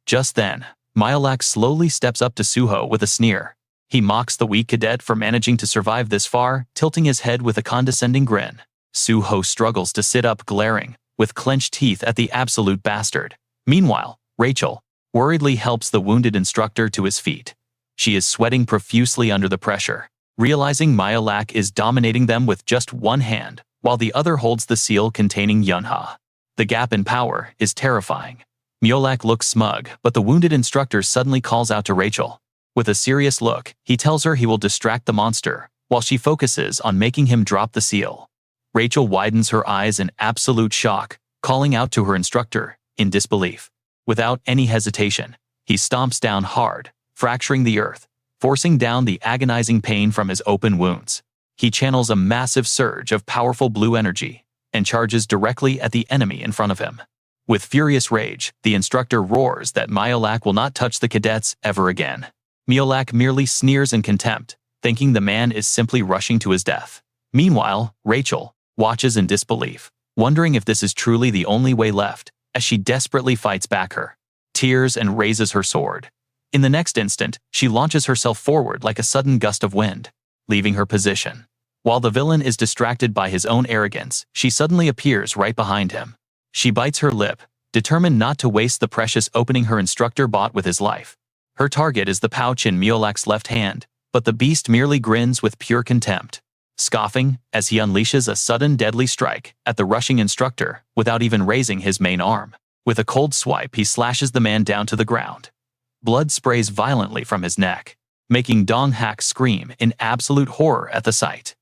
Just then, Myolak slowly steps up to Suho with a sneer. He mocks the weak cadet for managing to survive this far, tilting his head with a condescending grin. Suho struggles to sit up, glaring with clenched teeth at the absolute bastard. Meanwhile, Rachel worriedly helps the wounded instructor to his feet. She is sweating profusely under the pressure, realizing Myolak is dominating them with just one hand, while the other holds the seal containing Yunha. The gap in power is terrifying. Myolak looks smug, but the wounded instructor suddenly calls out to Rachel. With a serious look, he tells her he will distract the monster, while she focuses on making him drop the seal. Rachel widens her eyes in absolute shock, calling out to her instructor in disbelief. Without any hesitation, he stomps down hard, fracturing the earth, forcing down the agonizing pain from his open wounds. He channels a massive surge of powerful blue energy and charges directly at the enemy in front of him. With furious rage, the instructor roars that Myolak will not touch the cadets ever again. Myolak merely sneers in contempt, thinking the man is simply rushing to his death. Meanwhile, Rachel watches in disbelief, wondering if this is truly the only way left, as she desperately fights back her tears and raises her sword. In the next instant, she launches herself forward like a sudden gust of wind, leaving her position. While the villain is distracted by his own arrogance, she suddenly appears right behind him. She bites her lip, determined not to waste the precious opening her instructor bought with his life. Her target is the pouch in Myolak's left hand, but the beast merely grins with pure contempt, scoffing as he unleashes a sudden deadly strike at the rushing instructor without even raising his main arm. With a cold swipe, he slashes the man down to the ground. Blood sprays violently from his neck, making Dong Hak scream in absolute horror at the sight.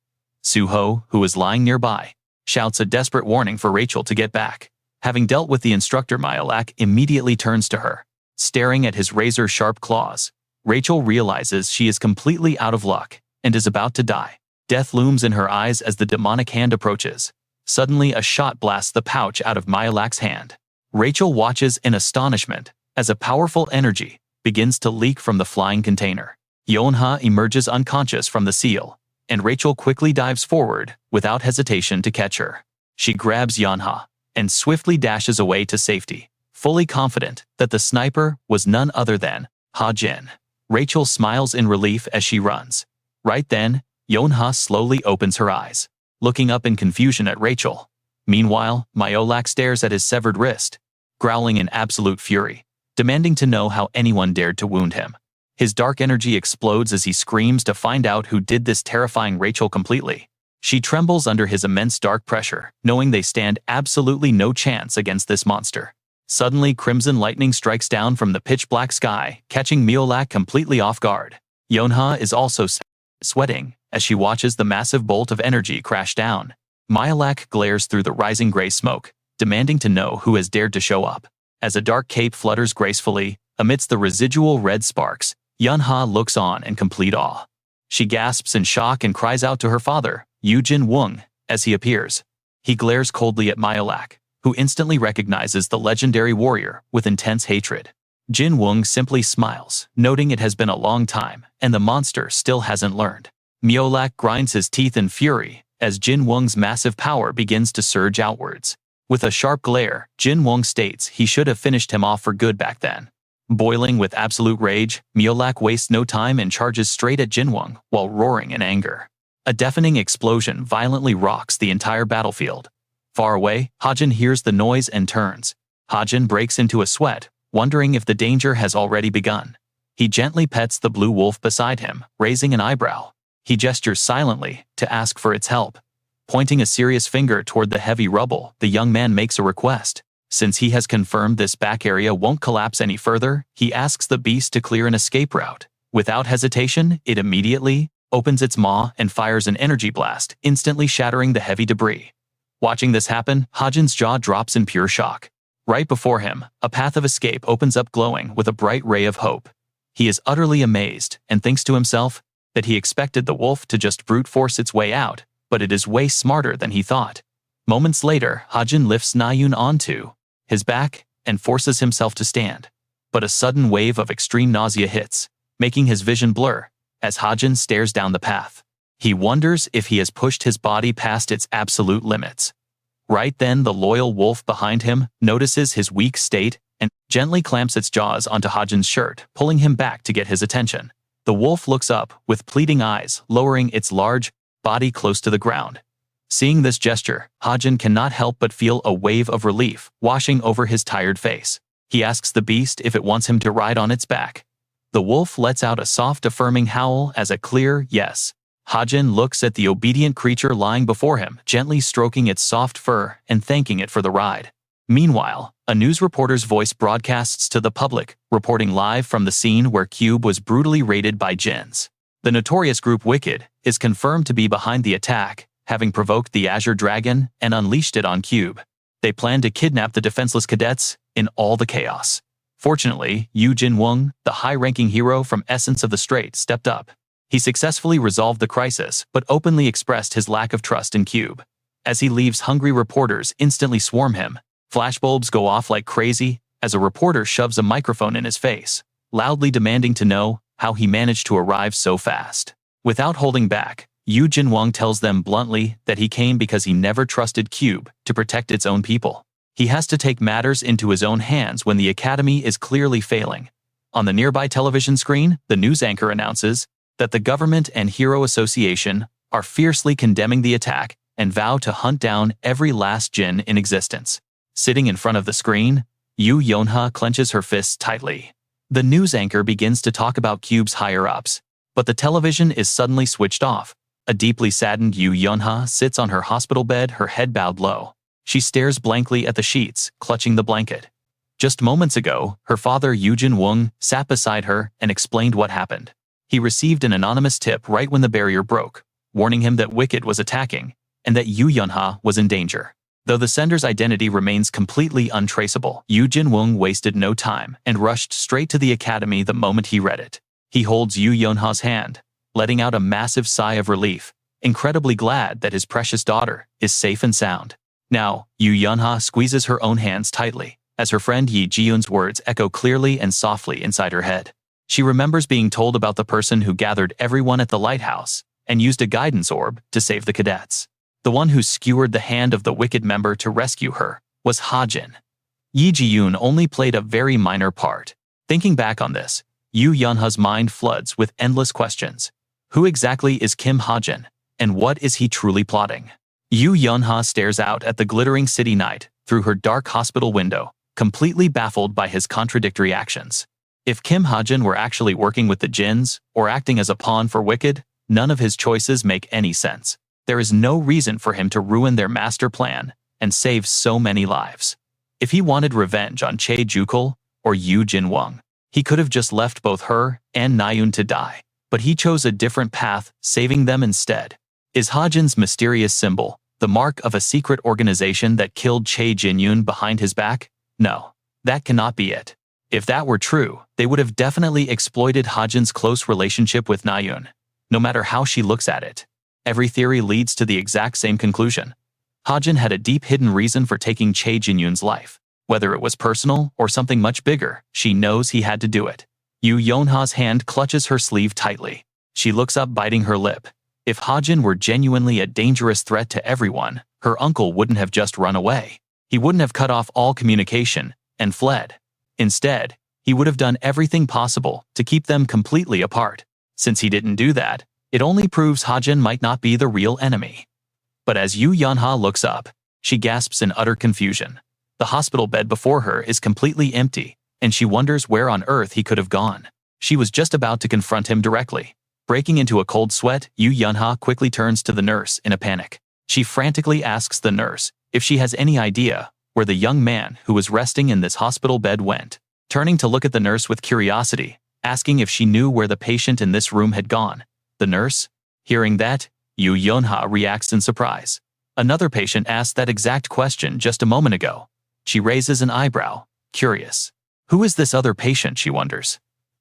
Suho, who is lying nearby, shouts a desperate warning for Rachel to get back. Having dealt with the instructor, Myolak immediately turns to her. Staring at his razor-sharp claws, Rachel realizes she is completely out of luck and is about to die. Death looms in her eyes as the demonic hand approaches. Suddenly, a shot blasts the pouch out of Myolak's hand. Rachel watches in astonishment as a powerful energy begins to leak from the flying container. Yonha emerges unconscious from the seal, and Rachel quickly dives forward without hesitation to catch her. She grabs Yonha and swiftly dashes away to safety, fully confident that the sniper was none other than Hajin. Rachel smiles in relief as she runs. Right then, Yonha slowly opens her eyes, looking up in confusion at Rachel. Meanwhile, Myolak stares at his severed wrist, growling in absolute fury, demanding to know how anyone dared to wound him. His dark energy explodes as he screams to find out who did this, terrifying Rachel completely. She trembles under his immense dark pressure, knowing they stand absolutely no chance against this monster. Suddenly, crimson lightning strikes down from the pitch-black sky, catching Myolak completely off guard. Yonha is also sweating as she watches the massive bolt of energy crash down. Myolak glares through the rising gray smoke, demanding to know who has dared to show up. As a dark cape flutters gracefully amidst the residual red sparks, Yunha looks on in complete awe. She gasps in shock and cries out to her father, Eugene Wung, as he appears. He glares coldly at Myolak, who instantly recognizes the legendary warrior with intense hatred. Jin Wung simply smiles, noting it has been a long time and the monster still hasn't learned. Myolak grinds his teeth in fury as Jin Wung's massive power begins to surge outwards. With a sharp glare, Jin Wung states he should have finished him off for good back then. Boiling with absolute rage, Myolak wastes no time and charges straight at Jin Wung while roaring in anger. A deafening explosion violently rocks the entire battlefield. Far away, Hajin hears the noise and turns. Hajin breaks into a sweat, wondering if the danger has already begun. He gently pets the blue wolf beside him, raising an eyebrow. He gestures silently to ask for its help. Pointing a serious finger toward the heavy rubble, the young man makes a request. Since he has confirmed this back area won't collapse any further, he asks the beast to clear an escape route. Without hesitation, it immediately opens its maw and fires an energy blast, instantly shattering the heavy debris. Watching this happen, Hajin's jaw drops in pure shock. Right before him, a path of escape opens up glowing with a bright ray of hope. He is utterly amazed and thinks to himself that he expected the wolf to just brute force its way out, but it is way smarter than he thought. Moments later, Hajin lifts Nayun onto his back and forces himself to stand. But a sudden wave of extreme nausea hits, making his vision blur as Hajin stares down the path. He wonders if he has pushed his body past its absolute limits. Right then, the loyal wolf behind him notices his weak state and gently clamps its jaws onto Hajin's shirt, pulling him back to get his attention. The wolf looks up with pleading eyes, lowering its large body close to the ground. Seeing this gesture, Hajin cannot help but feel a wave of relief washing over his tired face. He asks the beast if it wants him to ride on its back. The wolf lets out a soft, affirming howl as a clear yes. Hajin looks at the obedient creature lying before him, gently stroking its soft fur and thanking it for the ride. Meanwhile, a news reporter's voice broadcasts to the public, reporting live from the scene where Cube was brutally raided by djinns. The notorious group Wicked is confirmed to be behind the attack, having provoked the Azure Dragon and unleashed it on Cube. They plan to kidnap the defenseless cadets in all the chaos. Fortunately, Yu Jinwung, the high-ranking hero from Essence of the Strait, stepped up. He successfully resolved the crisis, but openly expressed his lack of trust in Cube. As he leaves, hungry reporters instantly swarm him. Flashbulbs go off like crazy as a reporter shoves a microphone in his face, loudly demanding to know how he managed to arrive so fast. Without holding back, Yu Jinwang tells them bluntly that he came because he never trusted Cube to protect its own people. He has to take matters into his own hands when the academy is clearly failing. On the nearby television screen, the news anchor announces that the government and Hero Association are fiercely condemning the attack and vow to hunt down every last djinn in existence. Sitting in front of the screen, Yu Yonha clenches her fists tightly. The news anchor begins to talk about Cube's higher-ups, but the television is suddenly switched off. A deeply saddened Yu Yonha sits on her hospital bed, her head bowed low. She stares blankly at the sheets, clutching the blanket. Just moments ago, her father Yu Jinwung sat beside her and explained what happened. He received an anonymous tip right when the barrier broke, warning him that Wicked was attacking and that Yu Yonha was in danger. Though the sender's identity remains completely untraceable, Yu Jinwung wasted no time and rushed straight to the academy the moment he read it. He holds Yu Yonha's hand, letting out a massive sigh of relief, incredibly glad that his precious daughter is safe and sound. Now, Yu Yonha squeezes her own hands tightly, as her friend Yi Jiyun's words echo clearly and softly inside her head. She remembers being told about the person who gathered everyone at the lighthouse and used a guidance orb to save the cadets. The one who skewered the hand of the Wicked member to rescue her was Hajin. Yi Jiyun only played a very minor part. Thinking back on this, Yu Yonha's mind floods with endless questions. Who exactly is Kim Hajin, and what is he truly plotting? Yu Yonha stares out at the glittering city night through her dark hospital window, completely baffled by his contradictory actions. If Kim Hajin were actually working with the djinns or acting as a pawn for Wicked, none of his choices make any sense. There is no reason for him to ruin their master plan and save so many lives. If he wanted revenge on Che Jukul or Yu Jinwang, he could have just left both her and Nayun to die. But he chose a different path, saving them instead. Is Hajin's mysterious symbol the mark of a secret organization that killed Che Jinyun behind his back? No, that cannot be it. If that were true, they would have definitely exploited Hajin's close relationship with Nayun. No matter how she looks at it, every theory leads to the exact same conclusion. Hajin had a deep hidden reason for taking Che Jinyun's life. Whether it was personal or something much bigger, she knows he had to do it. Yu Yonha's hand clutches her sleeve tightly. She looks up, biting her lip. If Hajin were genuinely a dangerous threat to everyone, her uncle wouldn't have just run away. He wouldn't have cut off all communication and fled. Instead, he would have done everything possible to keep them completely apart. Since he didn't do that, it only proves Hajin might not be the real enemy. But as Yu Yonha looks up, she gasps in utter confusion. The hospital bed before her is completely empty, and she wonders where on earth he could have gone. She was just about to confront him directly, Breaking into a cold sweat, Yu Yunha quickly turns to the nurse in a panic. She frantically asks the nurse if she has any idea where the young man who was resting in this hospital bed went. Turning to look at the nurse with curiosity, asking if she knew where the patient in this room had gone. The nurse? Hearing that, Yu Yunha reacts in surprise. Another patient asked that exact question just a moment ago. She raises an eyebrow, curious. Who is this other patient, she wonders.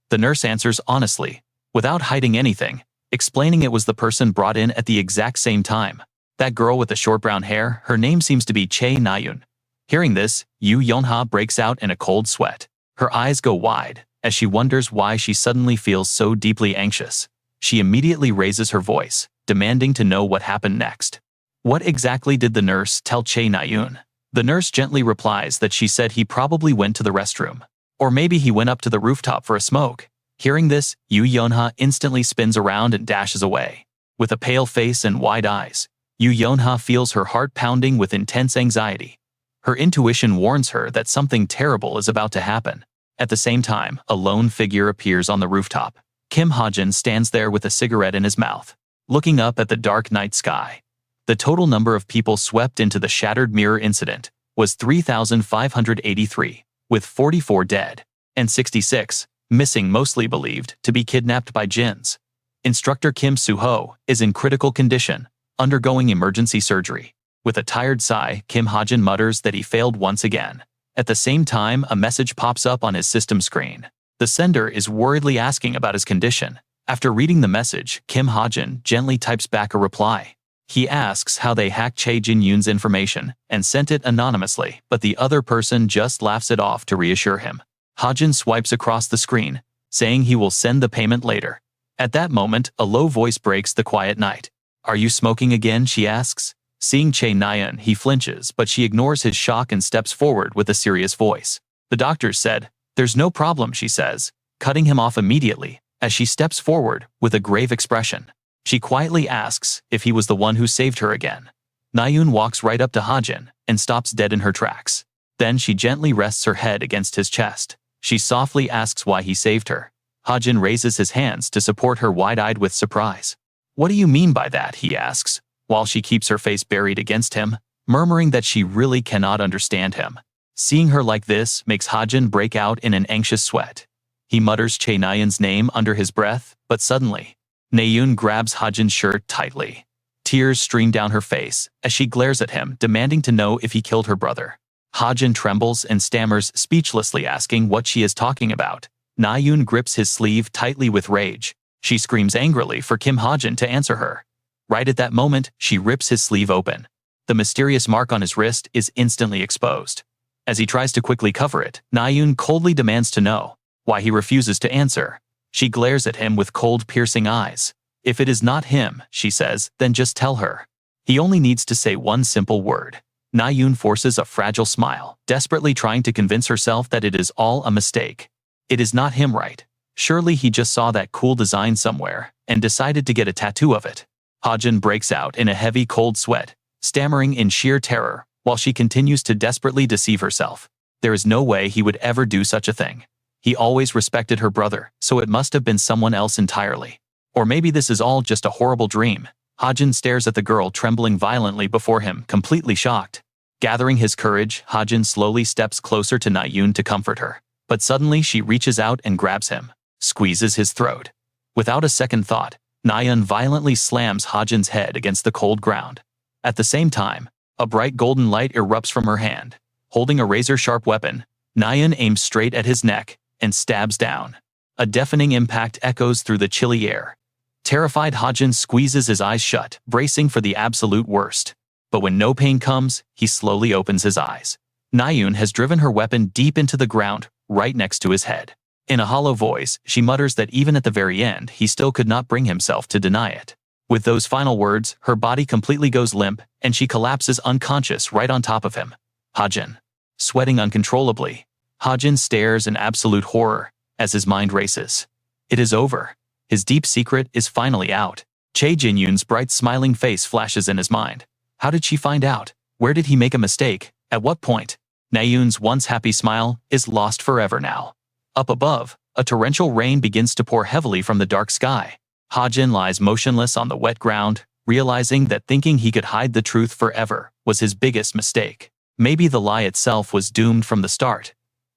The nurse answers honestly, without hiding anything, explaining it was the person brought in at the exact same time. That girl with the short brown hair, her name seems to be Chae Nayun. Hearing this, Yu Yunha breaks out in a cold sweat. Her eyes go wide, as she wonders why she suddenly feels so deeply anxious. She immediately raises her voice, demanding to know what happened next. What exactly did the nurse tell Chae Nayun? The nurse gently replies that she said he probably went to the restroom. Or maybe he went up to the rooftop for a smoke. Hearing this, Yu Yunha instantly spins around and dashes away. With a pale face and wide eyes, Yu Yunha feels her heart pounding with intense anxiety. Her intuition warns her that something terrible is about to happen. At the same time, a lone figure appears on the rooftop. Kim Hajin stands there with a cigarette in his mouth, looking up at the dark night sky. The total number of people swept into the shattered mirror incident was 3,583, with 44 dead, and 66 missing, mostly believed to be kidnapped by jinns. Instructor Kim Suho is in critical condition, undergoing emergency surgery. With a tired sigh, Kim Hajin mutters that he failed once again. At the same time, a message pops up on his system screen. The sender is worriedly asking about his condition. After reading the message, Kim Hajin gently types back a reply. He asks how they hacked Chae Jin-yoon's information and sent it anonymously, but the other person just laughs it off to reassure him. Hajin swipes across the screen, saying he will send the payment later. At that moment, a low voice breaks the quiet night. Are you smoking again? She asks. Seeing Chae Nayun, he flinches, but she ignores his shock and steps forward with a serious voice. The doctor said, "There's no problem," she says, cutting him off immediately, as she steps forward with a grave expression. She quietly asks if he was the one who saved her again. Nayun walks right up to Hajin and stops dead in her tracks. Then she gently rests her head against his chest. She softly asks why he saved her. Hajin raises his hands to support her, wide-eyed with surprise. "What do you mean by that?" he asks, while she keeps her face buried against him, murmuring that she really cannot understand him. Seeing her like this makes Hajin break out in an anxious sweat. He mutters Chae Nayun's name under his breath, but suddenly, Nayun grabs Hajin's shirt tightly. Tears stream down her face as she glares at him, demanding to know if he killed her brother. Hajin trembles and stammers, speechlessly asking what she is talking about. Nayun grips his sleeve tightly with rage. She screams angrily for Kim Hajin to answer her. Right at that moment, she rips his sleeve open. The mysterious mark on his wrist is instantly exposed. As he tries to quickly cover it, Nayun coldly demands to know why he refuses to answer. She glares at him with cold, piercing eyes. If it is not him, she says, then just tell her. He only needs to say one simple word. Nayun forces a fragile smile, desperately trying to convince herself that it is all a mistake. It is not him, right? Surely he just saw that cool design somewhere and decided to get a tattoo of it. Hajin breaks out in a heavy, cold sweat, stammering in sheer terror, while she continues to desperately deceive herself. There is no way he would ever do such a thing. He always respected her brother, so it must have been someone else entirely. Or maybe this is all just a horrible dream. Hajin stares at the girl, trembling violently before him, completely shocked. Gathering his courage, Hajin slowly steps closer to Nayun to comfort her. But suddenly she reaches out and grabs him, squeezes his throat. Without a second thought, Nayun violently slams Hajin's head against the cold ground. At the same time, a bright golden light erupts from her hand. Holding a razor-sharp weapon, Nayun aims straight at his neck and stabs down. A deafening impact echoes through the chilly air. Terrified, Hajin squeezes his eyes shut, bracing for the absolute worst. But when no pain comes, he slowly opens his eyes. Nayun has driven her weapon deep into the ground, right next to his head. In a hollow voice, she mutters that even at the very end, he still could not bring himself to deny it. With those final words, her body completely goes limp, and she collapses unconscious right on top of him. Hajin. Sweating uncontrollably, Hajin stares in absolute horror as his mind races. It is over. His deep secret is finally out. Chae Jin-yoon's bright smiling face flashes in his mind. How did she find out? Where did he make a mistake? At what point? Nayun's once happy smile is lost forever now. Up above, a torrential rain begins to pour heavily from the dark sky. Hajin lies motionless on the wet ground, realizing that thinking he could hide the truth forever was his biggest mistake. Maybe the lie itself was doomed from the start.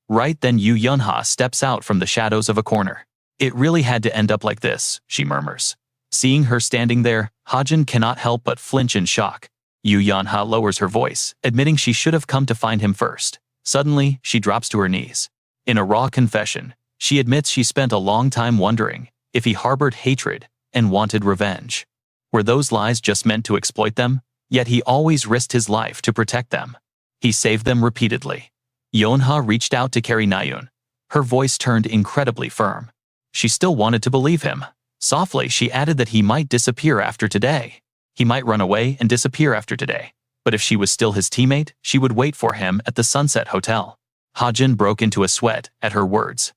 Right then Yu Yunha steps out from the shadows of a corner. It really had to end up like this, she murmurs. Seeing her standing there, Hajin cannot help but flinch in shock. Yu Yunha lowers her voice, admitting she should have come to find him first. Suddenly, she drops to her knees. In a raw confession, she admits she spent a long time wondering if he harbored hatred and wanted revenge. Were those lies just meant to exploit them? Yet he always risked his life to protect them. He saved them repeatedly. Yonha reached out to carry Nayun. Her voice turned incredibly firm. She still wanted to believe him. Softly, she added that he might disappear after today. He might run away and disappear after today. But if she was still his teammate, she would wait for him at the Sunset Hotel. Hajin broke into a sweat at her words.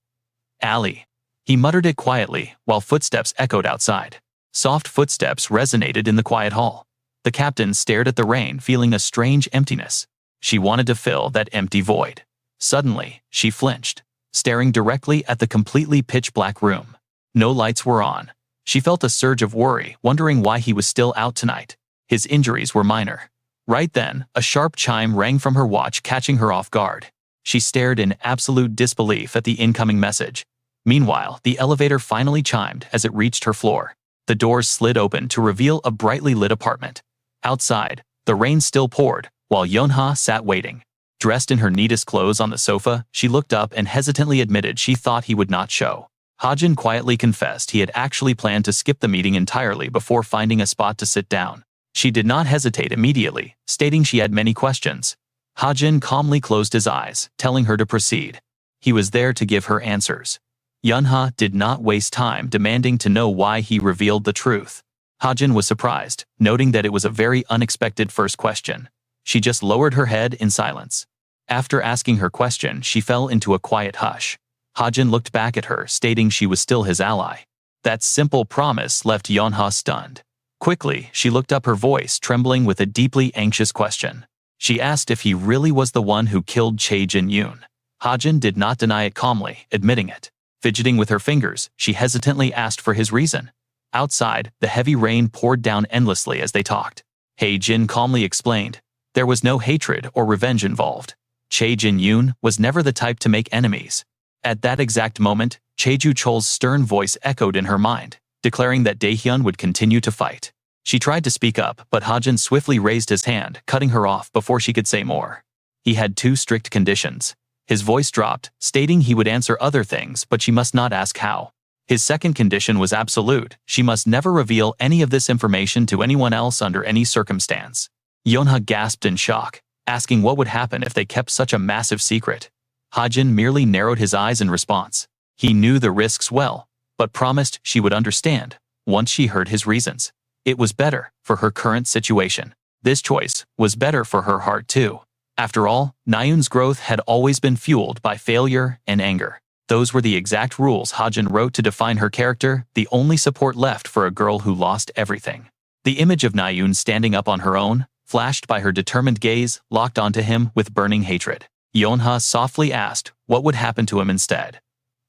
Ali. He muttered it quietly while footsteps echoed outside. Soft footsteps resonated in the quiet hall. The captain stared at the rain, feeling a strange emptiness. She wanted to fill that empty void. Suddenly, she flinched, staring directly at the completely pitch-black room. No lights were on. She felt a surge of worry, wondering why he was still out tonight. His injuries were minor. Right then, a sharp chime rang from her watch, catching her off guard. She stared in absolute disbelief at the incoming message. Meanwhile, the elevator finally chimed as it reached her floor. The doors slid open to reveal a brightly lit apartment. Outside, the rain still poured, while Yonha sat waiting. Dressed in her neatest clothes on the sofa, she looked up and hesitantly admitted she thought he would not show. Hajin quietly confessed he had actually planned to skip the meeting entirely before finding a spot to sit down. She did not hesitate immediately, stating she had many questions. Hajin calmly closed his eyes, telling her to proceed. He was there to give her answers. Yunha did not waste time demanding to know why he revealed the truth. Hajin was surprised, noting that it was a very unexpected first question. She just lowered her head in silence. After asking her question, she fell into a quiet hush. Hajin looked back at her, stating she was still his ally. That simple promise left Yonha stunned. Quickly, she looked up, her voice trembling with a deeply anxious question. She asked if he really was the one who killed Chae Jin-yoon. Hajin did not deny it, calmly admitting it. Fidgeting with her fingers, she hesitantly asked for his reason. Outside, the heavy rain poured down endlessly as they talked. Hae Jin calmly explained. There was no hatred or revenge involved. Chae Jin-yoon was never the type to make enemies. At that exact moment, Chae-ju Chol's stern voice echoed in her mind, declaring that Daehyun would continue to fight. She tried to speak up, but Hajin swiftly raised his hand, cutting her off before she could say more. He had two strict conditions. His voice dropped, stating he would answer other things, but she must not ask how. His second condition was absolute. She must never reveal any of this information to anyone else under any circumstance. Yonha gasped in shock, asking what would happen if they kept such a massive secret. Hajin merely narrowed his eyes in response. He knew the risks well, but promised she would understand once she heard his reasons. It was better for her current situation. This choice was better for her heart too. After all, Nayun's growth had always been fueled by failure and anger. Those were the exact rules Hajin wrote to define her character, the only support left for a girl who lost everything. The image of Nayun standing up on her own, flashed by her determined gaze, locked onto him with burning hatred. Yonha softly asked what would happen to him instead.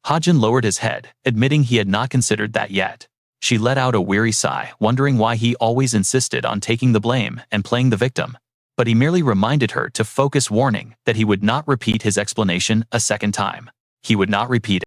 Hajin lowered his head, admitting he had not considered that yet. She let out a weary sigh, wondering why he always insisted on taking the blame and playing the victim. But he merely reminded her to focus, warning that he would not repeat his explanation a second time. He would not repeat